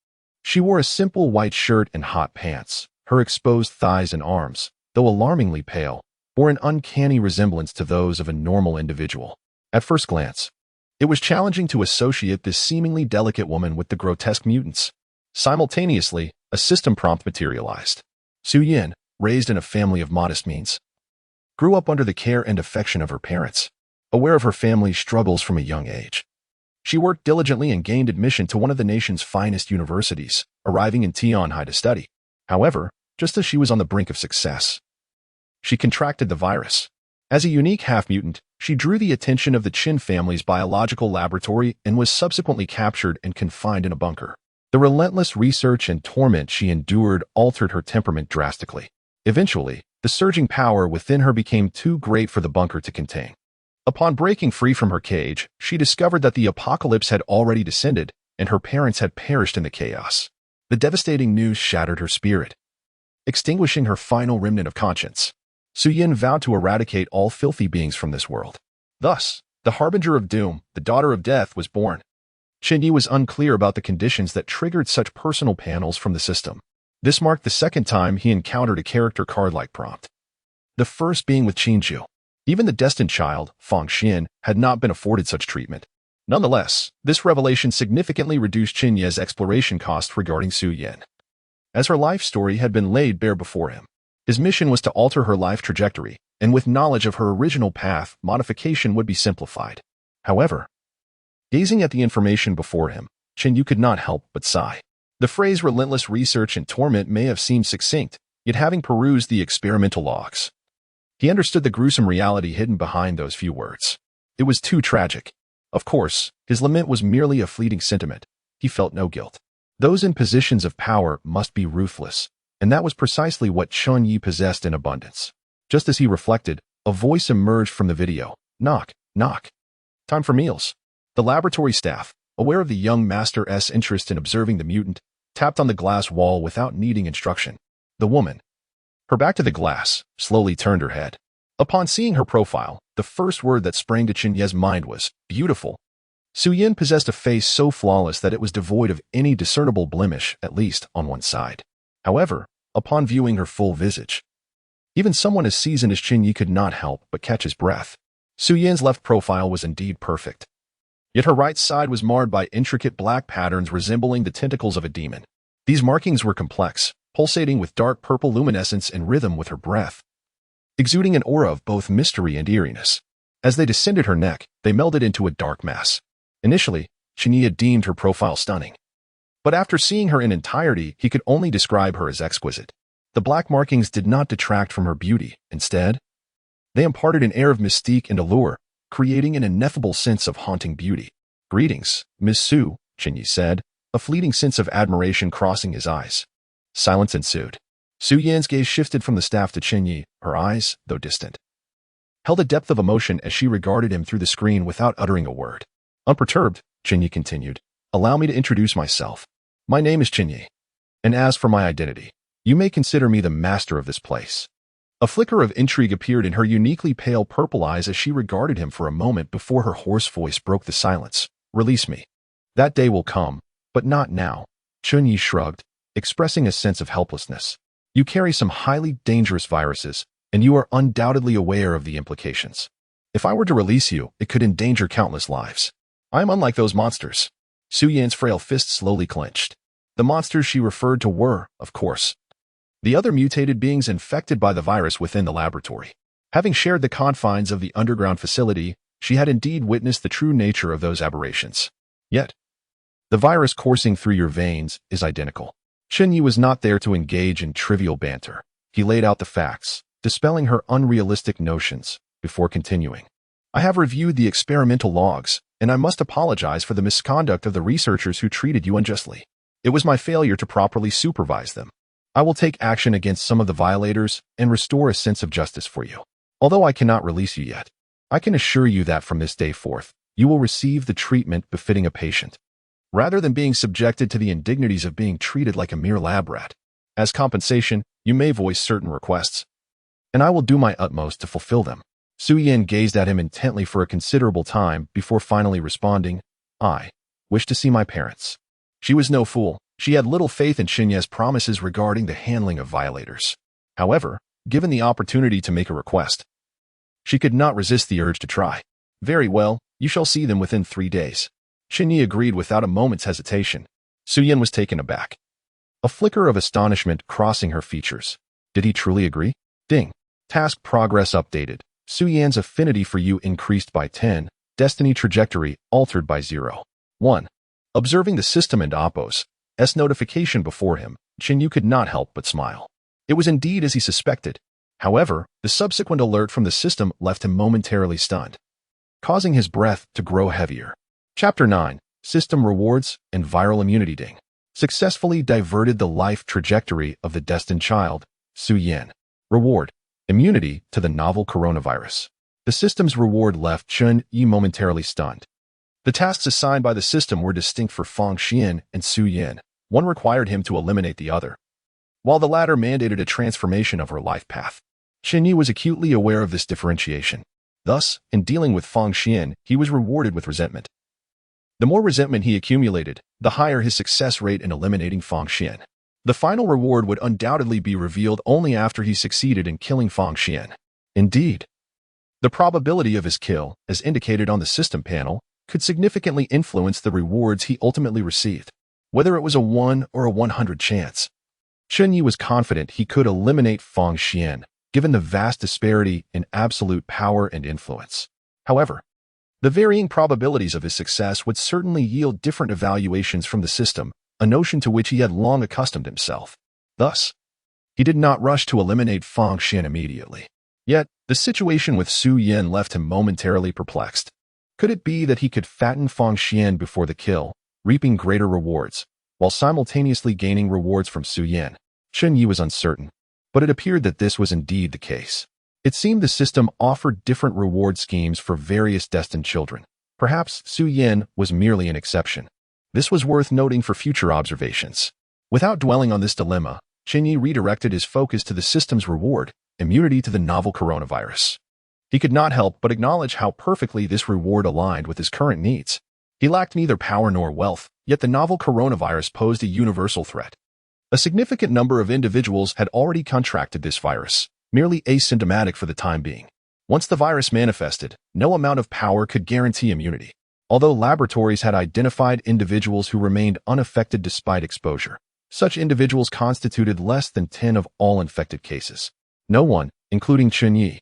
She wore a simple white shirt and hot pants. Her exposed thighs and arms, though alarmingly pale, bore an uncanny resemblance to those of a normal individual. At first glance, it was challenging to associate this seemingly delicate woman with the grotesque mutants. Simultaneously, a system prompt materialized. Su Yan, raised in a family of modest means, grew up under the care and affection of her parents, aware of her family's struggles from a young age. She worked diligently and gained admission to one of the nation's finest universities, arriving in Tianhai to study. However, just as she was on the brink of success, she contracted the virus. As a unique half-mutant, she drew the attention of the Chen family's biological laboratory and was subsequently captured and confined in a bunker. The relentless research and torment she endured altered her temperament drastically. Eventually, the surging power within her became too great for the bunker to contain. Upon breaking free from her cage, she discovered that the apocalypse had already descended and her parents had perished in the chaos. The devastating news shattered her spirit, extinguishing her final remnant of conscience. Su Yan vowed to eradicate all filthy beings from this world. Thus, the harbinger of doom, the daughter of death, was born. Chen Ye was unclear about the conditions that triggered such personal panels from the system. This marked the second time he encountered a character card-like prompt, the first being with Qinzhu. Even the destined child, Fang Xian, had not been afforded such treatment. Nonetheless, this revelation significantly reduced Chen Ye's exploration cost regarding Su Yan, as her life story had been laid bare before him. His mission was to alter her life trajectory, and with knowledge of her original path, modification would be simplified. However, gazing at the information before him, Chen Yu could not help but sigh. The phrase relentless research and torment may have seemed succinct, yet having perused the experimental logs, he understood the gruesome reality hidden behind those few words. It was too tragic. Of course, his lament was merely a fleeting sentiment. He felt no guilt. Those in positions of power must be ruthless, and that was precisely what Chen Ye possessed in abundance. Just as he reflected, a voice emerged from the video. "Knock, knock. Time for meals." The laboratory staff, aware of the young master's interest in observing the mutant, tapped on the glass wall without needing instruction. The woman, her back to the glass, slowly turned her head. Upon seeing her profile, the first word that sprang to Chen Ye's mind was beautiful. Su Yan possessed a face so flawless that it was devoid of any discernible blemish, at least on one side. However, upon viewing her full visage. Even someone as seasoned as Chen Ye could not help but catch his breath. Su Yan's left profile was indeed perfect. Yet her right side was marred by intricate black patterns resembling the tentacles of a demon. These markings were complex, pulsating with dark purple luminescence in rhythm with her breath, exuding an aura of both mystery and eeriness. As they descended her neck, they melded into a dark mass. Initially, Chen Ye deemed her profile stunning. But after seeing her in entirety, he could only describe her as exquisite. The black markings did not detract from her beauty. Instead, they imparted an air of mystique and allure, creating an ineffable sense of haunting beauty. "Greetings, Miss Su," Chen Ye said, a fleeting sense of admiration crossing his eyes. Silence ensued. Su Yan's gaze shifted from the staff to Chen Ye, her eyes, though distant, held a depth of emotion as she regarded him through the screen without uttering a word. Unperturbed, Chen Ye continued, "Allow me to introduce myself. My name is Chen Ye. And as for my identity, you may consider me the master of this place." A flicker of intrigue appeared in her uniquely pale purple eyes as she regarded him for a moment before her hoarse voice broke the silence. "Release me. That day will come, but not now." Chen Ye shrugged, expressing a sense of helplessness. "You carry some highly dangerous viruses, and you are undoubtedly aware of the implications. If I were to release you, it could endanger countless lives. I am unlike those monsters." Su Yan's frail fist slowly clenched. The monsters she referred to were, of course, the other mutated beings infected by the virus within the laboratory. Having shared the confines of the underground facility, she had indeed witnessed the true nature of those aberrations. Yet, the virus coursing through your veins is identical. Chen Ye was not there to engage in trivial banter. He laid out the facts, dispelling her unrealistic notions, before continuing. "I have reviewed the experimental logs, and I must apologize for the misconduct of the researchers who treated you unjustly. It was my failure to properly supervise them. I will take action against some of the violators and restore a sense of justice for you. Although I cannot release you yet, I can assure you that from this day forth, you will receive the treatment befitting a patient, rather than being subjected to the indignities of being treated like a mere lab rat. As compensation, you may voice certain requests, and I will do my utmost to fulfill them." Su Yan gazed at him intently for a considerable time before finally responding, "I wish to see my parents." She was no fool. She had little faith in Chen Ye's promises regarding the handling of violators. However, given the opportunity to make a request, she could not resist the urge to try. "Very well, you shall see them within 3 days." Chen Ye agreed without a moment's hesitation. Su Yan was taken aback, a flicker of astonishment crossing her features. Did he truly agree? Ding. Task progress updated. Su Yan's affinity for you increased by 10. Destiny trajectory altered by 0. 1. Observing the system and Oppo's notification before him, Chen Ye could not help but smile. It was indeed as he suspected. However, the subsequent alert from the system left him momentarily stunned, causing his breath to grow heavier. Chapter 9. System Rewards and Viral Immunity. Ding. Successfully diverted the life trajectory of the destined child, Su Yan. Reward: immunity to the novel coronavirus. The system's reward left Chen Ye momentarily stunned. The tasks assigned by the system were distinct for Fang Xian and Su Yan. One required him to eliminate the other, while the latter mandated a transformation of her life path. Chen Ye was acutely aware of this differentiation. Thus, in dealing with Fang Xian, he was rewarded with resentment. The more resentment he accumulated, the higher his success rate in eliminating Fang Xian. The final reward would undoubtedly be revealed only after he succeeded in killing Fang Xian. Indeed, the probability of his kill, as indicated on the system panel, could significantly influence the rewards he ultimately received, whether it was a 1 or a 100 chance. Chen Ye was confident he could eliminate Fang Xian, given the vast disparity in absolute power and influence. However, the varying probabilities of his success would certainly yield different evaluations from the system, a notion to which he had long accustomed himself. Thus, he did not rush to eliminate Fang Xian immediately. Yet, the situation with Su Yan left him momentarily perplexed. Could it be that he could fatten Fang Xian before the kill, reaping greater rewards, while simultaneously gaining rewards from Su Yan? Chen Ye was uncertain, but it appeared that this was indeed the case. It seemed the system offered different reward schemes for various destined children. Perhaps Su Yan was merely an exception. This was worth noting for future observations. Without dwelling on this dilemma, Chen Ye redirected his focus to the system's reward, immunity to the novel coronavirus. He could not help but acknowledge how perfectly this reward aligned with his current needs. He lacked neither power nor wealth, yet the novel coronavirus posed a universal threat. A significant number of individuals had already contracted this virus, merely asymptomatic for the time being. Once the virus manifested, no amount of power could guarantee immunity. Although laboratories had identified individuals who remained unaffected despite exposure, such individuals constituted less than 10 of all infected cases. No one, including Chen Ye,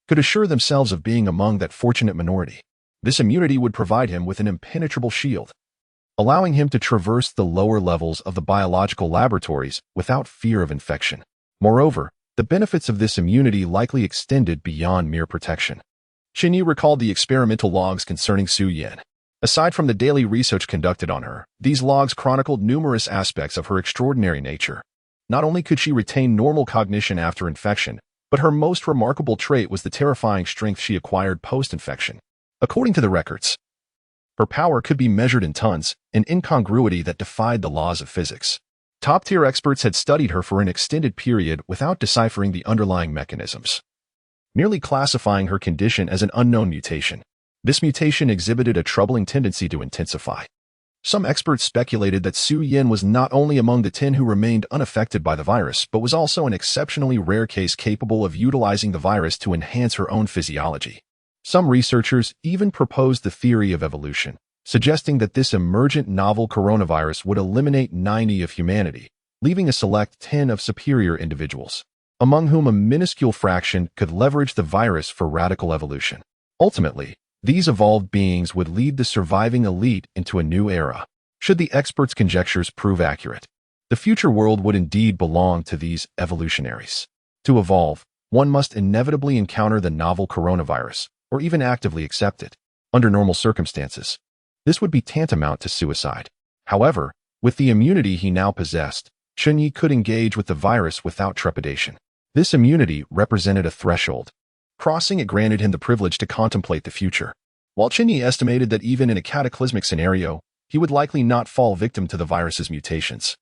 could assure themselves of being among that fortunate minority. This immunity would provide him with an impenetrable shield, allowing him to traverse the lower levels of the biological laboratories without fear of infection. Moreover, the benefits of this immunity likely extended beyond mere protection. Chen Ye recalled the experimental logs concerning Su Yan. Aside from the daily research conducted on her, these logs chronicled numerous aspects of her extraordinary nature. Not only could she retain normal cognition after infection, but her most remarkable trait was the terrifying strength she acquired post-infection. According to the records, her power could be measured in tons, an incongruity that defied the laws of physics. Top-tier experts had studied her for an extended period without deciphering the underlying mechanisms, merely classifying her condition as an unknown mutation. This mutation exhibited a troubling tendency to intensify. Some experts speculated that Su Yan was not only among the 10 who remained unaffected by the virus, but was also an exceptionally rare case capable of utilizing the virus to enhance her own physiology. Some researchers even proposed the theory of evolution, suggesting that this emergent novel coronavirus would eliminate 90 of humanity, leaving a select 10 of superior individuals, among whom a minuscule fraction could leverage the virus for radical evolution. Ultimately, these evolved beings would lead the surviving elite into a new era. Should the experts' conjectures prove accurate, the future world would indeed belong to these evolutionaries. To evolve, one must inevitably encounter the novel coronavirus, or even actively accept it. Under normal circumstances, this would be tantamount to suicide. However, with the immunity he now possessed, Chen Ye could engage with the virus without trepidation. This immunity represented a threshold. Crossing it granted him the privilege to contemplate the future. While Chen Ye estimated that even in a cataclysmic scenario, he would likely not fall victim to the virus's mutations.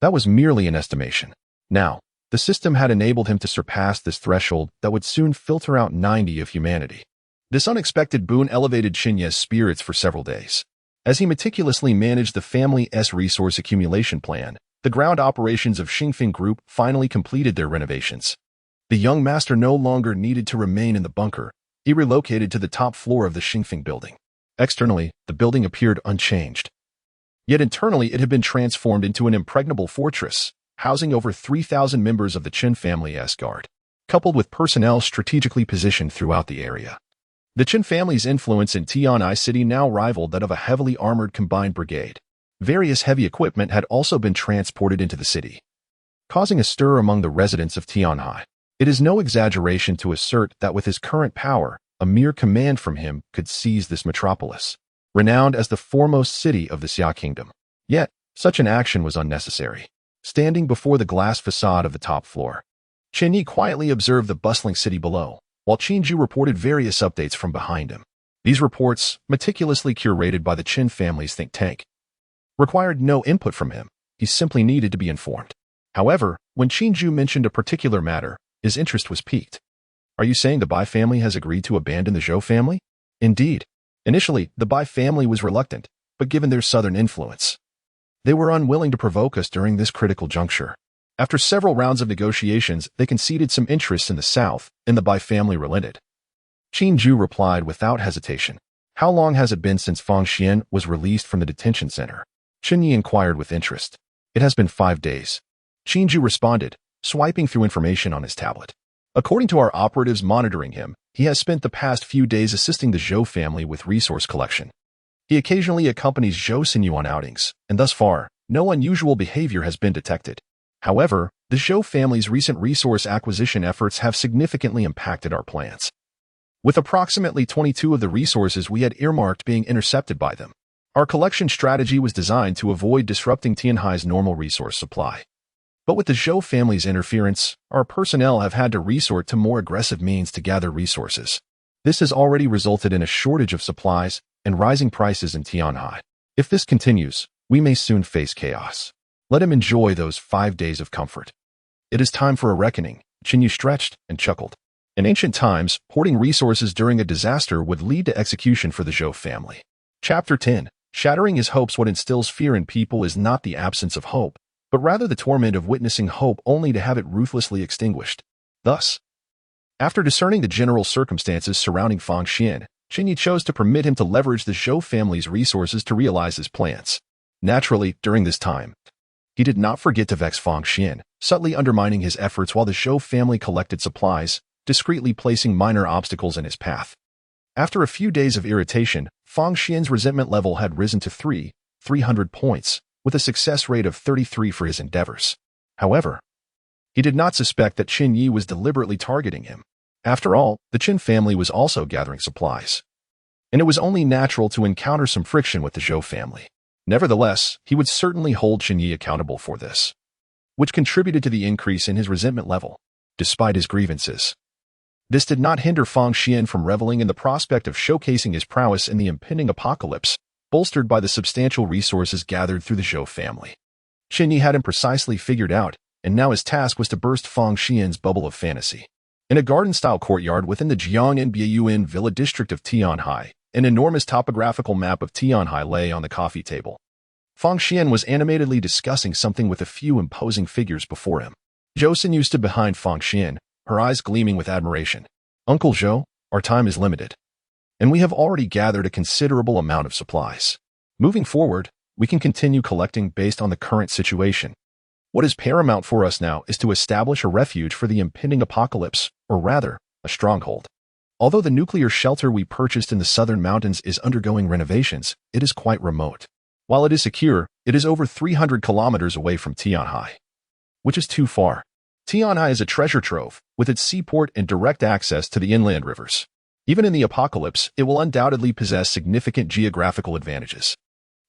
That was merely an estimation. Now, the system had enabled him to surpass this threshold that would soon filter out 90 of humanity. This unexpected boon elevated Chen Ye's spirits for several days. As he meticulously managed the family's resource accumulation plan, the ground operations of Xingfeng Group finally completed their renovations. The young master no longer needed to remain in the bunker. He relocated to the top floor of the Xingfeng building. Externally, the building appeared unchanged. Yet internally, it had been transformed into an impregnable fortress, housing over 3,000 members of the Chen family's guard, coupled with personnel strategically positioned throughout the area. The Chen family's influence in Tian'ai City now rivaled that of a heavily armored combined brigade. Various heavy equipment had also been transported into the city, causing a stir among the residents of Tian'ai. It is no exaggeration to assert that with his current power, a mere command from him could seize this metropolis, renowned as the foremost city of the Xia Kingdom. Yet, such an action was unnecessary. Standing before the glass facade of the top floor, Chen Ye quietly observed the bustling city below, while Qinju reported various updates from behind him. These reports, meticulously curated by the Chen family's think tank, required no input from him. He simply needed to be informed. However, when Qinju mentioned a particular matter, his interest was piqued. Are you saying the Bai family has agreed to abandon the Zhou family? Indeed. Initially, the Bai family was reluctant, but given their southern influence, they were unwilling to provoke us during this critical juncture. After several rounds of negotiations, they conceded some interests in the south, and the Bai family relented. Qinju replied without hesitation. How long has it been since Fang Xian was released from the detention center? Chen Ye inquired with interest. It has been 5 days. Qinju responded, swiping through information on his tablet. According to our operatives monitoring him, he has spent the past few days assisting the Zhou family with resource collection. He occasionally accompanies Zhou Xinyu on outings, and thus far, no unusual behavior has been detected. However, the Zhou family's recent resource acquisition efforts have significantly impacted our plans, with approximately 22 of the resources we had earmarked being intercepted by them. Our collection strategy was designed to avoid disrupting Tianhai's normal resource supply. But with the Zhou family's interference, our personnel have had to resort to more aggressive means to gather resources. This has already resulted in a shortage of supplies and rising prices in Tianhai. If this continues, we may soon face chaos. Let him enjoy those 5 days of comfort. It is time for a reckoning. Qinyu stretched and chuckled. In ancient times, hoarding resources during a disaster would lead to execution for the Zhou family. Chapter 10. Shattering his hopes. What instills fear in people is not the absence of hope, but rather the torment of witnessing hope only to have it ruthlessly extinguished. Thus, after discerning the general circumstances surrounding Fang Xian, Chen Ye chose to permit him to leverage the Zhou family's resources to realize his plans. Naturally, during this time, he did not forget to vex Fang Xian, subtly undermining his efforts while the Zhou family collected supplies, discreetly placing minor obstacles in his path. After a few days of irritation, Fang Xian's resentment level had risen to 300 points, with a success rate of 33 for his endeavors. However, he did not suspect that Chen Ye was deliberately targeting him. After all, the Chen family was also gathering supplies, and it was only natural to encounter some friction with the Zhou family. Nevertheless, he would certainly hold Chen Ye accountable for this, which contributed to the increase in his resentment level, despite his grievances. This did not hinder Fang Xian from reveling in the prospect of showcasing his prowess in the impending apocalypse, bolstered by the substantial resources gathered through the Zhou family. Chen Ye had him precisely figured out, and now his task was to burst Fang Xian's bubble of fantasy. In a garden-style courtyard within the Jiang'an Villa district of Tianhai, an enormous topographical map of Tianhai lay on the coffee table. Fang Xian was animatedly discussing something with a few imposing figures before him. Zhou Xinyu stood behind Fang Xian, her eyes gleaming with admiration. "Uncle Zhou, our time is limited, and we have already gathered a considerable amount of supplies. Moving forward, we can continue collecting based on the current situation. What is paramount for us now is to establish a refuge for the impending apocalypse, or rather, a stronghold. Although the nuclear shelter we purchased in the southern mountains is undergoing renovations, it is quite remote. While it is secure, it is over 300 kilometers away from Tianhai, which is too far. Tianhai is a treasure trove, with its seaport and direct access to the inland rivers. Even in the apocalypse, it will undoubtedly possess significant geographical advantages.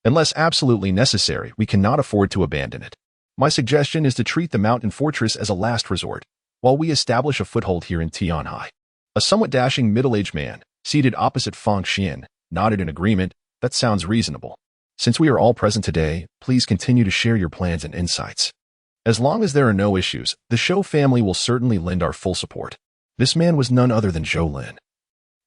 Unless absolutely necessary, we cannot afford to abandon it. My suggestion is to treat the mountain fortress as a last resort, while we establish a foothold here in Tianhai." A somewhat dashing middle-aged man, seated opposite Fang Xian, nodded in agreement. "That sounds reasonable. Since we are all present today, please continue to share your plans and insights. As long as there are no issues, the Zhou family will certainly lend our full support." This man was none other than Zhou Lin,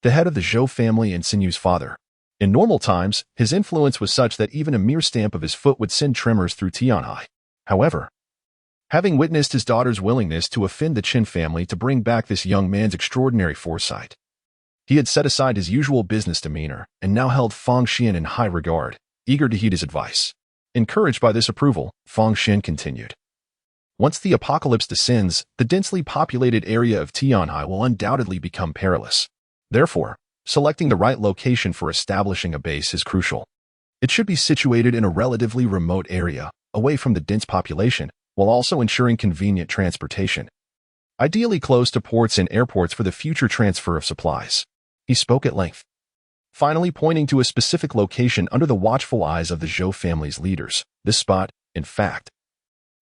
the head of the Zhou family and Sinyu's father. In normal times, his influence was such that even a mere stamp of his foot would send tremors through Tianhai. However, having witnessed his daughter's willingness to offend the Chen family to bring back this young man's extraordinary foresight, he had set aside his usual business demeanor and now held Fang Xian in high regard, eager to heed his advice. Encouraged by this approval, Fang Xian continued. "Once the apocalypse descends, the densely populated area of Tianhai will undoubtedly become perilous. Therefore, selecting the right location for establishing a base is crucial. It should be situated in a relatively remote area, away from the dense population, while also ensuring convenient transportation. Ideally close to ports and airports for the future transfer of supplies." He spoke at length, finally pointing to a specific location under the watchful eyes of the Zhou family's leaders. "This spot, in fact,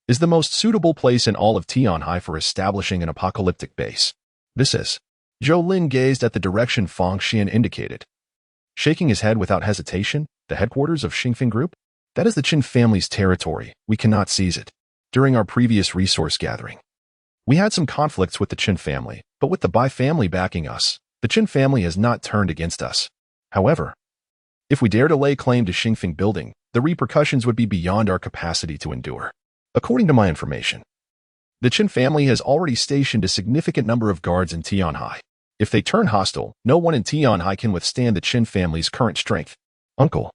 is the most suitable place in all of Tianhai for establishing an apocalyptic base. This is." Zhou Lin gazed at the direction Fang Xian indicated, shaking his head without hesitation. "The headquarters of Xingfeng Group? That is the Chen family's territory. We cannot seize it. During our previous resource gathering, we had some conflicts with the Chen family, but with the Bai family backing us, the Chen family has not turned against us. However, if we dare to lay claim to Xingfeng Building, the repercussions would be beyond our capacity to endure. According to my information, the Chen family has already stationed a significant number of guards in Tianhai. If they turn hostile, no one in Tianhai can withstand the Chen family's current strength. Uncle,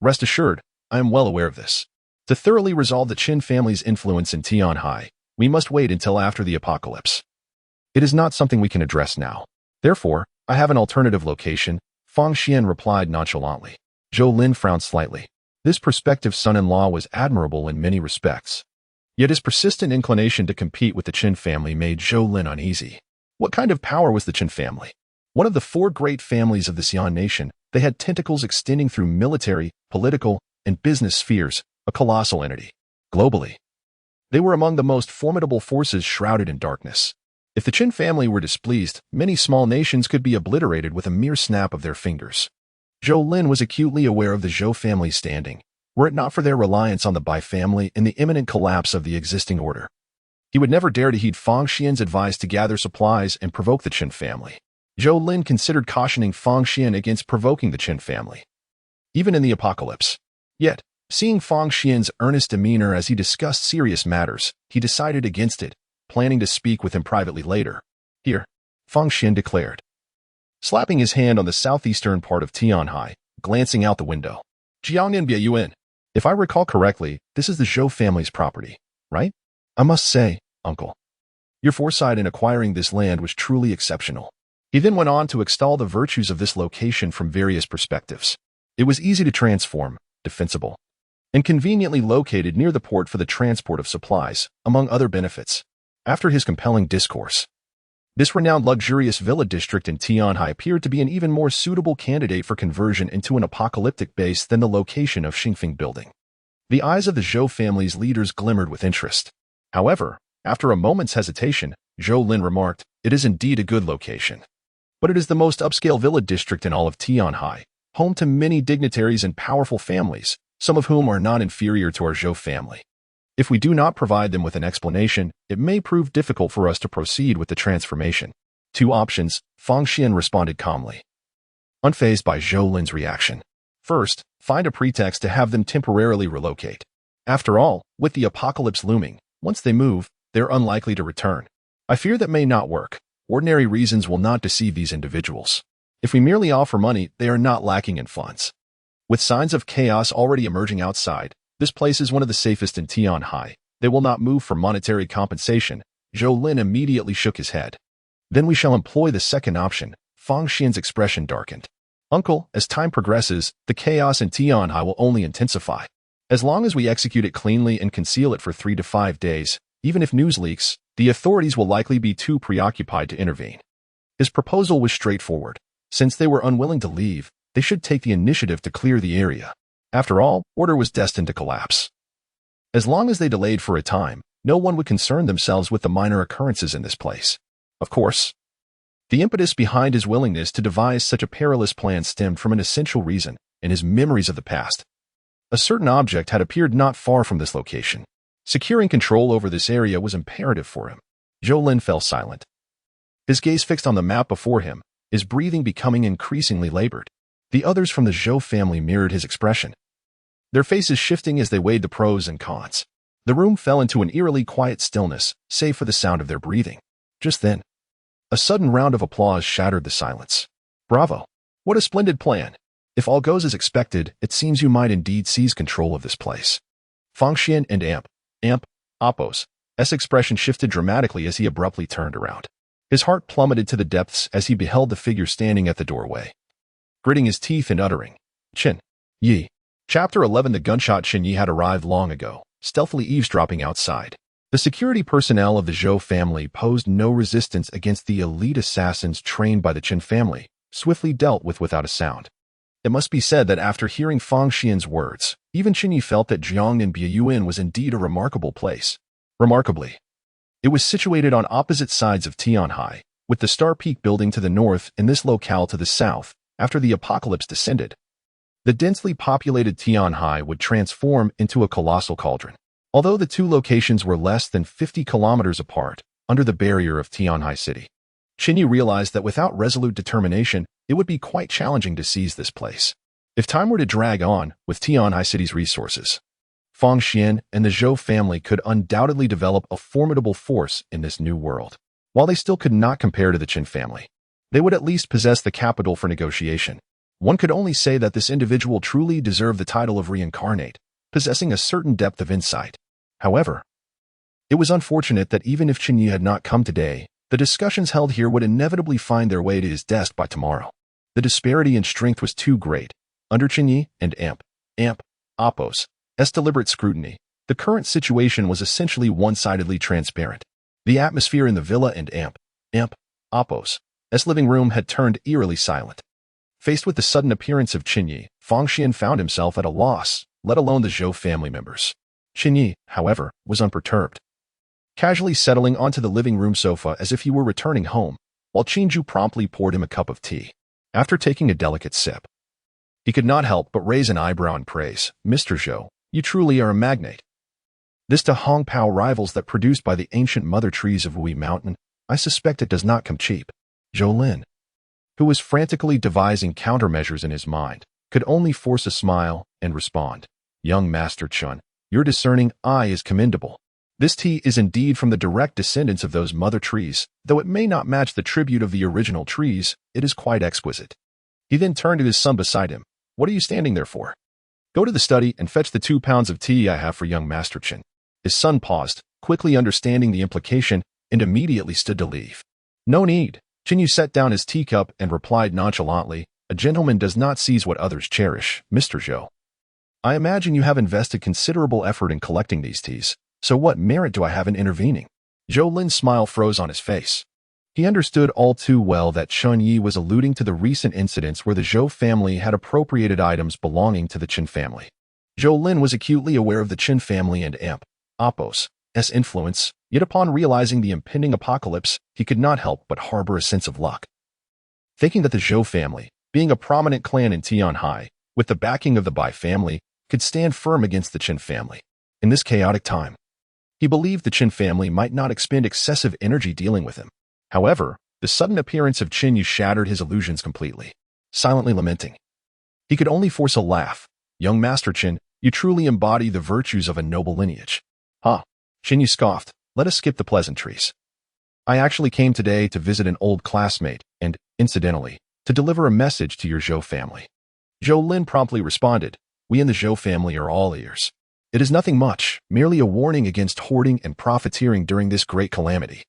rest assured, I am well aware of this. To thoroughly resolve the Chen family's influence in Tianhai, we must wait until after the apocalypse. It is not something we can address now. Therefore, I have an alternative location," Fang Xian replied nonchalantly. Zhou Lin frowned slightly. This prospective son-in-law was admirable in many respects. Yet his persistent inclination to compete with the Chen family made Zhou Lin uneasy. What kind of power was the Chen family? One of the four great families of the Xian nation, they had tentacles extending through military, political, and business spheres, a colossal entity. Globally, they were among the most formidable forces shrouded in darkness. If the Chen family were displeased, many small nations could be obliterated with a mere snap of their fingers. Zhou Lin was acutely aware of the Zhou family's standing, were it not for their reliance on the Bai family and the imminent collapse of the existing order. He would never dare to heed Fang Xian's advice to gather supplies and provoke the Chen family. Zhou Lin considered cautioning Fang Xian against provoking the Chen family, even in the apocalypse. Yet, Seeing Fang Xian's earnest demeanor as he discussed serious matters, he decided against it, planning to speak with him privately later. Here, Fang Xian declared, slapping his hand on the southeastern part of Tianhai, glancing out the window. Jiangnan Biayuan. If I recall correctly, this is the Zhou family's property, right? I must say, uncle, your foresight in acquiring this land was truly exceptional. He then went on to extol the virtues of this location from various perspectives. It was easy to transform, defensible, and conveniently located near the port for the transport of supplies, among other benefits. After his compelling discourse, this renowned luxurious villa district in Tianhai appeared to be an even more suitable candidate for conversion into an apocalyptic base than the location of Xingfeng Building. The eyes of the Zhou family's leaders glimmered with interest. However, after a moment's hesitation, Zhou Lin remarked, it is indeed a good location. But it is the most upscale villa district in all of Tianhai, home to many dignitaries and powerful families, some of whom are not inferior to our Zhou family. If we do not provide them with an explanation, it may prove difficult for us to proceed with the transformation. 2 options, Fang Xian responded calmly, unfazed by Zhou Lin's reaction. First, find a pretext to have them temporarily relocate. After all, with the apocalypse looming, once they move, they're unlikely to return. I fear that may not work. Ordinary reasons will not deceive these individuals. If we merely offer money, they are not lacking in funds. With signs of chaos already emerging outside, this place is one of the safest in Tianhai. They will not move for monetary compensation. Zhou Lin immediately shook his head. Then we shall employ the second option. Fang Xian's expression darkened. Uncle, as time progresses, the chaos in Tianhai will only intensify. As long as we execute it cleanly and conceal it for 3 to 5 days, even if news leaks, the authorities will likely be too preoccupied to intervene. His proposal was straightforward. Since they were unwilling to leave, they should take the initiative to clear the area. After all, order was destined to collapse. As long as they delayed for a time, no one would concern themselves with the minor occurrences in this place. Of course, the impetus behind his willingness to devise such a perilous plan stemmed from an essential reason in his memories of the past. A certain object had appeared not far from this location. Securing control over this area was imperative for him. Zhou Lin fell silent. His gaze fixed on the map before him, his breathing becoming increasingly labored. The others from the Zhou family mirrored his expression, their faces shifting as they weighed the pros and cons. The room fell into an eerily quiet stillness, save for the sound of their breathing. Just then, a sudden round of applause shattered the silence. Bravo! What a splendid plan! If all goes as expected, it seems you might indeed seize control of this place. Fang Xian and Apos' expression shifted dramatically as he abruptly turned around. His heart plummeted to the depths as he beheld the figure standing at the doorway, gritting his teeth and uttering, Chen Ye. Chapter 11. The gunshot. Chen Ye had arrived long ago, stealthily eavesdropping outside. The security personnel of the Zhou family posed no resistance against the elite assassins trained by the Chen family, swiftly dealt with without a sound. It must be said that after hearing Fang Xian's words, even Chen Ye felt that Jiangnan Biayuan was indeed a remarkable place. Remarkably, it was situated on opposite sides of Tianhai, with the Star Peak building to the north and this locale to the south. After the apocalypse descended, the densely populated Tianhai would transform into a colossal cauldron. Although the 2 locations were less than 50 kilometers apart, under the barrier of Tianhai City, Chen Ye realized that without resolute determination, it would be quite challenging to seize this place. If time were to drag on with Tianhai City's resources, Fang Xian and the Zhou family could undoubtedly develop a formidable force in this new world. While they still could not compare to the Chen family, they would at least possess the capital for negotiation. One could only say that this individual truly deserved the title of reincarnate, possessing a certain depth of insight. However, it was unfortunate that even if Chen Ye had not come today, the discussions held here would inevitably find their way to his desk by tomorrow. The disparity in strength was too great. Under Chen Ye and Apos' deliberate scrutiny, the current situation was essentially one-sidedly transparent. The atmosphere in the villa and Apos' living room had turned eerily silent. Faced with the sudden appearance of Chen Ye, Fang Xian found himself at a loss, let alone the Zhou family members. Chen Ye, however, was unperturbed, casually settling onto the living room sofa as if he were returning home, while Qingju promptly poured him a cup of tea. After taking a delicate sip, he could not help but raise an eyebrow in praise. Mr. Zhou, you truly are a magnate. This to Hongpao rivals that produced by the ancient mother trees of Wui Mountain. I suspect it does not come cheap. Zhou Lin, who was frantically devising countermeasures in his mind, could only force a smile and respond, young Master Chen. Your discerning eye is commendable. This tea is indeed from the direct descendants of those mother trees. Though it may not match the tribute of the original trees, it is quite exquisite. He then turned to his son beside him. What are you standing there for? Go to the study and fetch the 2 pounds of tea I have for young Master Chen. His son paused, quickly understanding the implication, and immediately stood to leave. No need. Chen Ye set down his teacup and replied nonchalantly, a gentleman does not seize what others cherish, Mr. Zhou. I imagine you have invested considerable effort in collecting these teas, so what merit do I have in intervening? Zhou Lin's smile froze on his face. He understood all too well that Chen Ye was alluding to the recent incidents where the Zhou family had appropriated items belonging to the Chen family. Zhou Lin was acutely aware of the Chen family and Appos' influence, yet upon realizing the impending apocalypse, he could not help but harbor a sense of luck. Thinking that the Zhou family, being a prominent clan in Tianhai, with the backing of the Bai family, could stand firm against the Chen family. In this chaotic time, he believed the Chen family might not expend excessive energy dealing with him. However, the sudden appearance of Chen Ye shattered his illusions completely. Silently lamenting, he could only force a laugh. Young Master Chen, you truly embody the virtues of a noble lineage. Ha! Chen Ye scoffed. Let us skip the pleasantries. I actually came today to visit an old classmate and, incidentally, to deliver a message to your Zhou family. Zhou Lin promptly responded, we in the Zhou family are all ears. It is nothing much, merely a warning against hoarding and profiteering during this great calamity.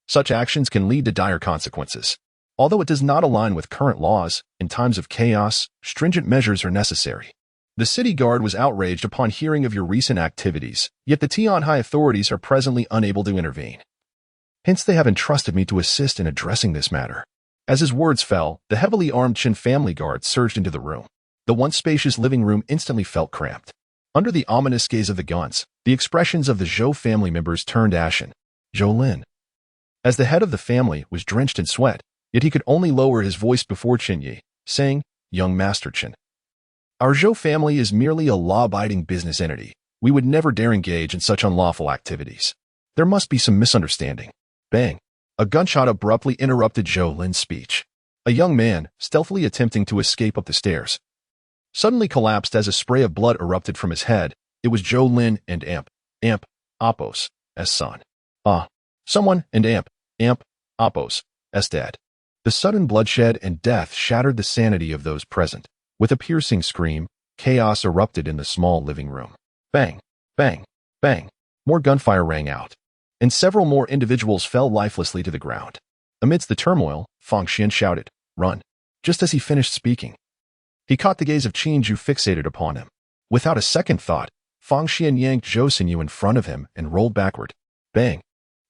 Such actions can lead to dire consequences. Although it does not align with current laws, in times of chaos, stringent measures are necessary. The city guard was outraged upon hearing of your recent activities, yet the Tianhai authorities are presently unable to intervene. Hence they have entrusted me to assist in addressing this matter. As his words fell, the heavily armed Chen family guard surged into the room. The once spacious living room instantly felt cramped. Under the ominous gaze of the guns, the expressions of the Zhou family members turned ashen. Zhou Lin, as the head of the family, was drenched in sweat, yet he could only lower his voice before Chen Ye, saying, young Master Chen, our Zhou family is merely a law-abiding business entity. We would never dare engage in such unlawful activities. There must be some misunderstanding. Bang! A gunshot abruptly interrupted Zhou Lin's speech. A young man, stealthily attempting to escape up the stairs, suddenly collapsed as a spray of blood erupted from his head. It was Zhou Lin and Appos' son. Someone and Appos' dad. The sudden bloodshed and death shattered the sanity of those present. With a piercing scream, chaos erupted in the small living room. Bang! Bang! Bang! More gunfire rang out, and several more individuals fell lifelessly to the ground. Amidst the turmoil, Fang Xian shouted, run! Just as he finished speaking, he caught the gaze of Qin Zhu fixated upon him. Without a second thought, Fang Xian yanked Zhou Xinyu in front of him and rolled backward. Bang!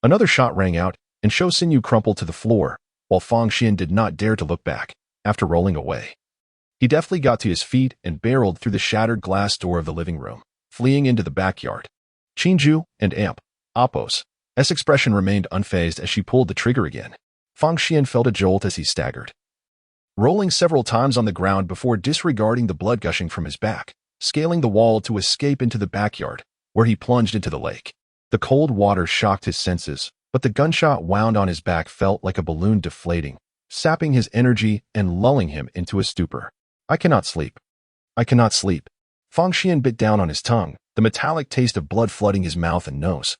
Another shot rang out, and Zhou Xinyu crumpled to the floor, while Fang Xian did not dare to look back. After rolling away, he deftly got to his feet and barreled through the shattered glass door of the living room, fleeing into the backyard. Qin Zhu and Appos' expression remained unfazed as she pulled the trigger again. Fang Xian felt a jolt as he staggered, rolling several times on the ground before disregarding the blood gushing from his back, scaling the wall to escape into the backyard, where he plunged into the lake. The cold water shocked his senses, but the gunshot wound on his back felt like a balloon deflating, sapping his energy and lulling him into a stupor. I cannot sleep. I cannot sleep. Fang Xian bit down on his tongue, the metallic taste of blood flooding his mouth and nose,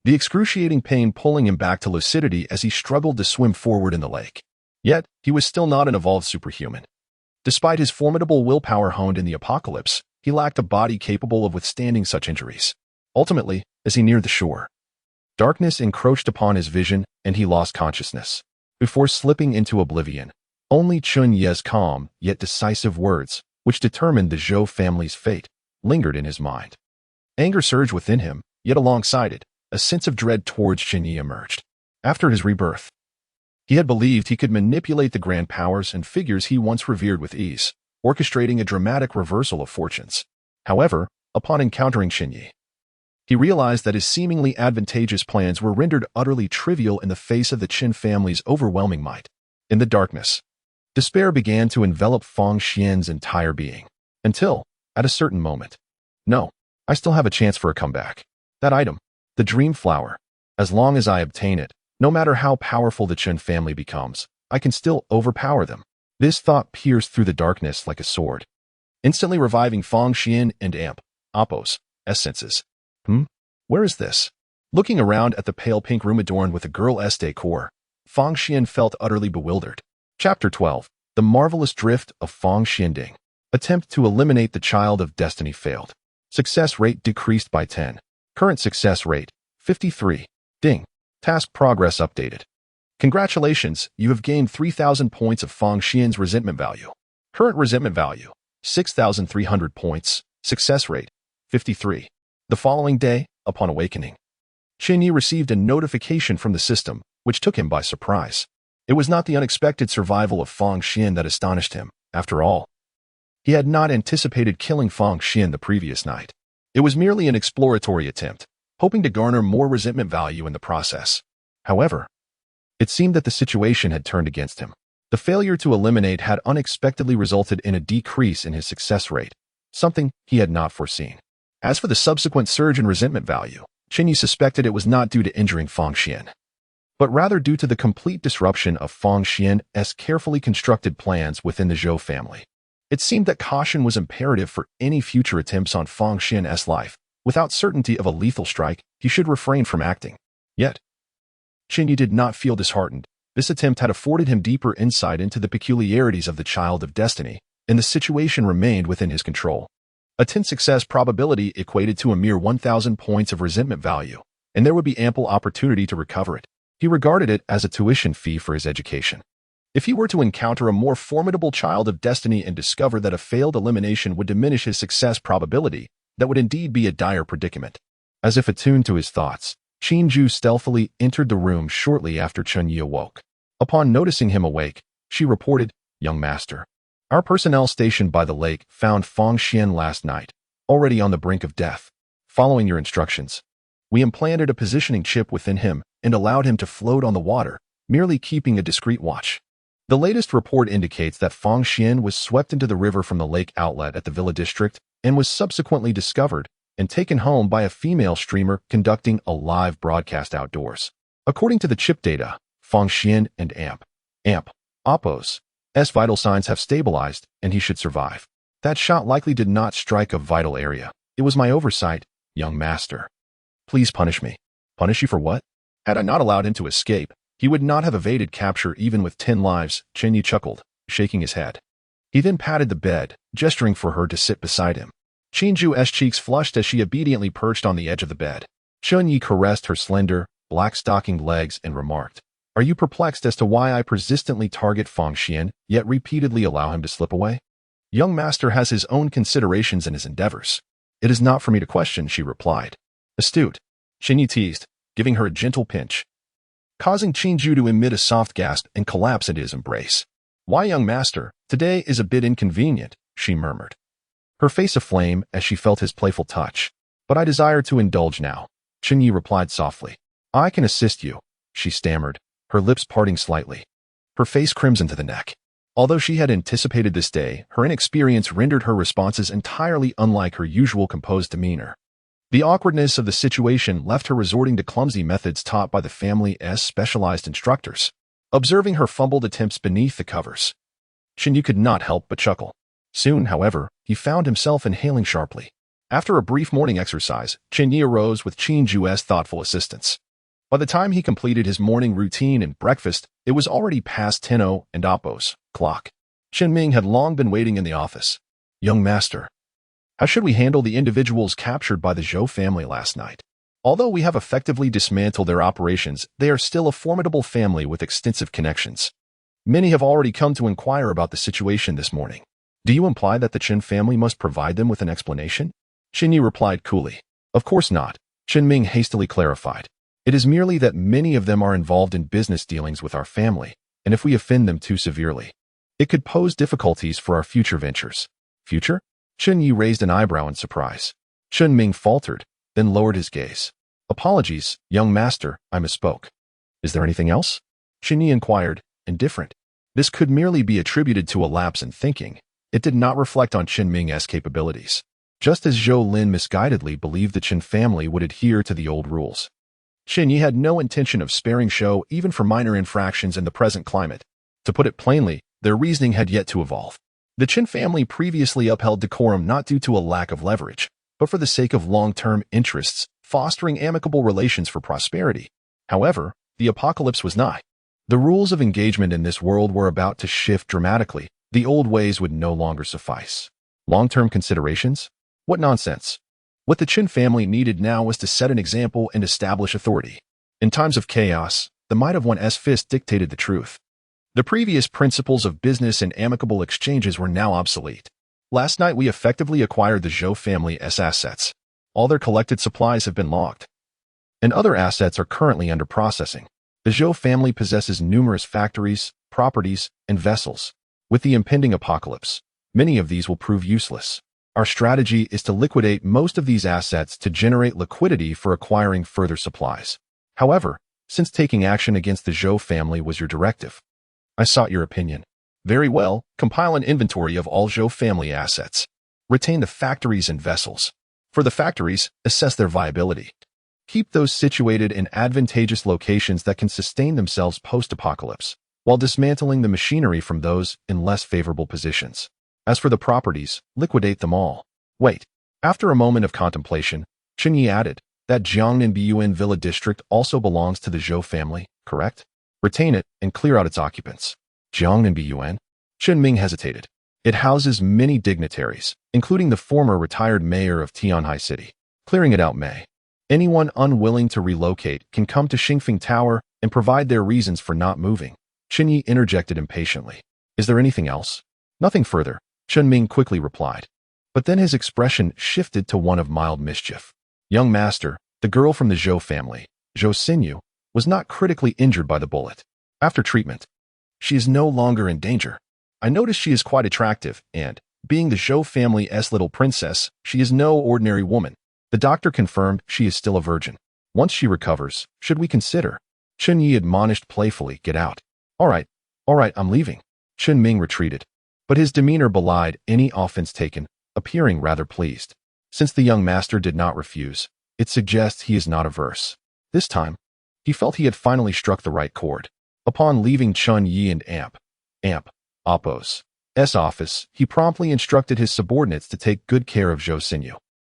the excruciating pain pulling him back to lucidity as he struggled to swim forward in the lake. Yet, he was still not an evolved superhuman. Despite his formidable willpower honed in the apocalypse, he lacked a body capable of withstanding such injuries. Ultimately, as he neared the shore, darkness encroached upon his vision and he lost consciousness. Before slipping into oblivion, only Chen Ye's calm yet decisive words, which determined the Zhou family's fate, lingered in his mind. Anger surged within him, yet alongside it, a sense of dread towards Chen Ye emerged. After his rebirth, he had believed he could manipulate the grand powers and figures he once revered with ease, orchestrating a dramatic reversal of fortunes. However, upon encountering Chen Ye, he realized that his seemingly advantageous plans were rendered utterly trivial in the face of the Chen family's overwhelming might. In the darkness, despair began to envelop Fang Xian's entire being. Until, at a certain moment, no, I still have a chance for a comeback. That item, the dream flower, as long as I obtain it, no matter how powerful the Chen family becomes, I can still overpower them. This thought pierced through the darkness like a sword, instantly reviving Fang Xian and Oppo's essences. Where is this? Looking around at the pale pink room adorned with a girl's decor, Fang Xian felt utterly bewildered. Chapter 12. The Marvelous Drift of Fang Xianding. Attempt to eliminate the Child of Destiny failed. Success rate decreased by 10. Current success rate, 53. Ding. Task progress updated. Congratulations, you have gained 3,000 points of Fang Xian's resentment value. Current resentment value, 6,300 points. Success rate, 53. The following day, upon awakening, Chen Ye received a notification from the system, which took him by surprise. It was not the unexpected survival of Fang Xian that astonished him. After all, he had not anticipated killing Fang Xian the previous night. It was merely an exploratory attempt, hoping to garner more resentment value in the process. However, it seemed that the situation had turned against him. The failure to eliminate had unexpectedly resulted in a decrease in his success rate, something he had not foreseen. As for the subsequent surge in resentment value, Chen Ye suspected it was not due to injuring Fang Xian, but rather due to the complete disruption of Fang Xian's carefully constructed plans within the Zhou family. It seemed that caution was imperative for any future attempts on Fang Xian's life. Without certainty of a lethal strike, he should refrain from acting. Yet, Chen Ye did not feel disheartened. This attempt had afforded him deeper insight into the peculiarities of the Child of Destiny, and the situation remained within his control. A 10 success probability equated to a mere 1,000 points of resentment value, and there would be ample opportunity to recover it. He regarded it as a tuition fee for his education. If he were to encounter a more formidable Child of Destiny and discover that a failed elimination would diminish his success probability, that would indeed be a dire predicament. As if attuned to his thoughts, Qin Zhu stealthily entered the room shortly after Chen Ye awoke. Upon noticing him awake, she reported, "Young master, our personnel stationed by the lake found Fang Xian last night, already on the brink of death. Following your instructions, we implanted a positioning chip within him and allowed him to float on the water, merely keeping a discreet watch. The latest report indicates that Fang Xian was swept into the river from the lake outlet at the Villa District and was subsequently discovered and taken home by a female streamer conducting a live broadcast outdoors. According to the chip data, Fang Xian and Oppo's vital signs have stabilized and he should survive. That shot likely did not strike a vital area. It was my oversight, young master. Please punish me." "Punish you for what?" "Had I not allowed him to escape, he would not have evaded capture even with 10 lives, Chen Ye chuckled, shaking his head. He then patted the bed, gesturing for her to sit beside him. Qin Zhu's cheeks flushed as she obediently perched on the edge of the bed. Chen Ye caressed her slender, black-stockinged legs and remarked, "Are you perplexed as to why I persistently target Fang Xian, yet repeatedly allow him to slip away? Young master has his own considerations in his endeavors." "It is not for me to question," she replied. "Astute," Chen Ye teased, giving her a gentle pinch, causing Qin Zhu to emit a soft gasp and collapse into his embrace. "Why, young master, today is a bit inconvenient," she murmured, her face aflame as she felt his playful touch. "But I desire to indulge now," Chen Ye replied softly. "I can assist you," she stammered, her lips parting slightly, her face crimson to the neck. Although she had anticipated this day, her inexperience rendered her responses entirely unlike her usual composed demeanor. The awkwardness of the situation left her resorting to clumsy methods taught by the family's specialized instructors. Observing her fumbled attempts beneath the covers, Chen Ye could not help but chuckle. Soon, however, he found himself inhaling sharply. After a brief morning exercise, Chen Ye arose with Qin Zhu's thoughtful assistance. By the time he completed his morning routine and breakfast, it was already past 10:00 and Oppo's clock. Chen Ming had long been waiting in the office. "Young master, how should we handle the individuals captured by the Zhou family last night? Although we have effectively dismantled their operations, they are still a formidable family with extensive connections. Many have already come to inquire about the situation this morning. Do you imply that the Chen family must provide them with an explanation?" Chen Ye replied coolly. "Of course not," Chen Ming hastily clarified. "It is merely that many of them are involved in business dealings with our family, and if we offend them too severely, it could pose difficulties for our future ventures." "Future?" Chen Ye raised an eyebrow in surprise. Chen Ming faltered, then lowered his gaze. "Apologies, young master, I misspoke. Is there anything else?" Chen Ye inquired, indifferent. This could merely be attributed to a lapse in thinking. It did not reflect on Chen Ming's capabilities. Just as Zhou Lin misguidedly believed the Chen family would adhere to the old rules, Chen Ye had no intention of sparing Zhou even for minor infractions in the present climate. To put it plainly, their reasoning had yet to evolve. The Chen family previously upheld decorum not due to a lack of leverage, but for the sake of long-term interests, fostering amicable relations for prosperity. However, the apocalypse was nigh. The rules of engagement in this world were about to shift dramatically. The old ways would no longer suffice. Long-term considerations? What nonsense. What the Chen family needed now was to set an example and establish authority. In times of chaos, the might of one's fist dictated the truth. The previous principles of business and amicable exchanges were now obsolete. Last night we effectively acquired the Zhou family's assets. All their collected supplies have been logged, and other assets are currently under processing. The Zhou family possesses numerous factories, properties, and vessels. With the impending apocalypse, many of these will prove useless. Our strategy is to liquidate most of these assets to generate liquidity for acquiring further supplies. However, since taking action against the Zhou family was your directive, I sought your opinion. Very well, compile an inventory of all Zhou family assets. Retain the factories and vessels. For the factories, assess their viability. Keep those situated in advantageous locations that can sustain themselves post-apocalypse, while dismantling the machinery from those in less favorable positions. As for the properties, liquidate them all. Wait. After a moment of contemplation, Chen Ye added, that Jiangnan Buyuan Villa district also belongs to the Zhou family, correct? Retain it and clear out its occupants. Jiangnan Buyuan? Chen Ming hesitated. It houses many dignitaries, including the former retired mayor of Tianhai City. Clearing it out may. Anyone unwilling to relocate can come to Xingfeng Tower and provide their reasons for not moving. Chen Yi interjected impatiently. Is there anything else? Nothing further, Chen Ming quickly replied. But then his expression shifted to one of mild mischief. Young master, the girl from the Zhou family, Zhou Xinyu, was not critically injured by the bullet. After treatment, she is no longer in danger. I notice she is quite attractive, and, being the Zhou family's little princess, she is no ordinary woman. The doctor confirmed she is still a virgin. Once she recovers, should we consider? Chen Yi admonished playfully, get out. All right, I'm leaving. Chen Ming retreated, but his demeanor belied any offense taken, appearing rather pleased. Since the young master did not refuse, it suggests he is not averse. This time, he felt he had finally struck the right chord. Upon leaving Chen Yi and Appo's office, he promptly instructed his subordinates to take good care of Zhou Xinyu,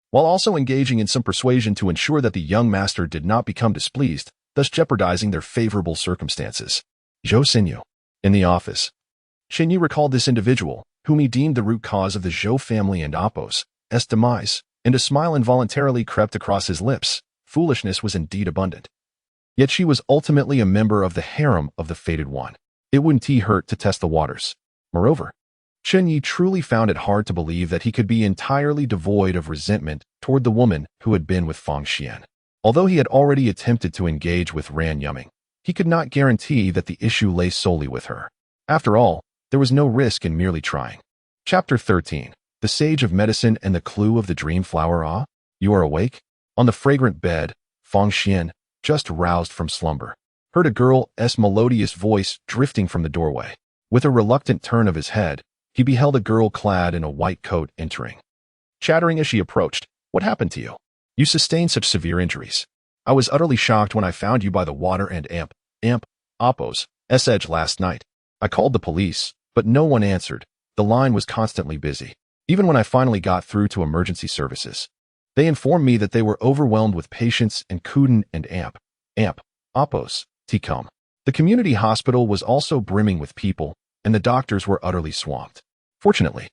while also engaging in some persuasion to ensure that the young master did not become displeased, thus jeopardizing their favorable circumstances. Zhou Xinyu. In the office, Chen Yi recalled this individual, whom he deemed the root cause of the Zhou family and Appo's demise, and a smile involuntarily crept across his lips. Foolishness was indeed abundant. Yet she was ultimately a member of the harem of the fated one. It wouldn't hurt to test the waters. Moreover, Chen Yi truly found it hard to believe that he could be entirely devoid of resentment toward the woman who had been with Fang Xian. Although he had already attempted to engage with Ran Yuming, he could not guarantee that the issue lay solely with her. After all, there was no risk in merely trying. Chapter 13. The Sage of Medicine and the Clue of the Dream Flower. Ah, you are awake? On the fragrant bed, Fang Xian, just roused from slumber, heard a girl's melodious voice drifting from the doorway. With a reluctant turn of his head, he beheld a girl clad in a white coat entering. Chattering as she approached, what happened to you? You sustained such severe injuries. I was utterly shocked when I found you by the water and Appo's edge last night. I called the police, but no one answered. The line was constantly busy. Even when I finally got through to emergency services, they informed me that they were overwhelmed with patients and couldn't and Appo's come. The community hospital was also brimming with people, and the doctors were utterly swamped. Fortunately,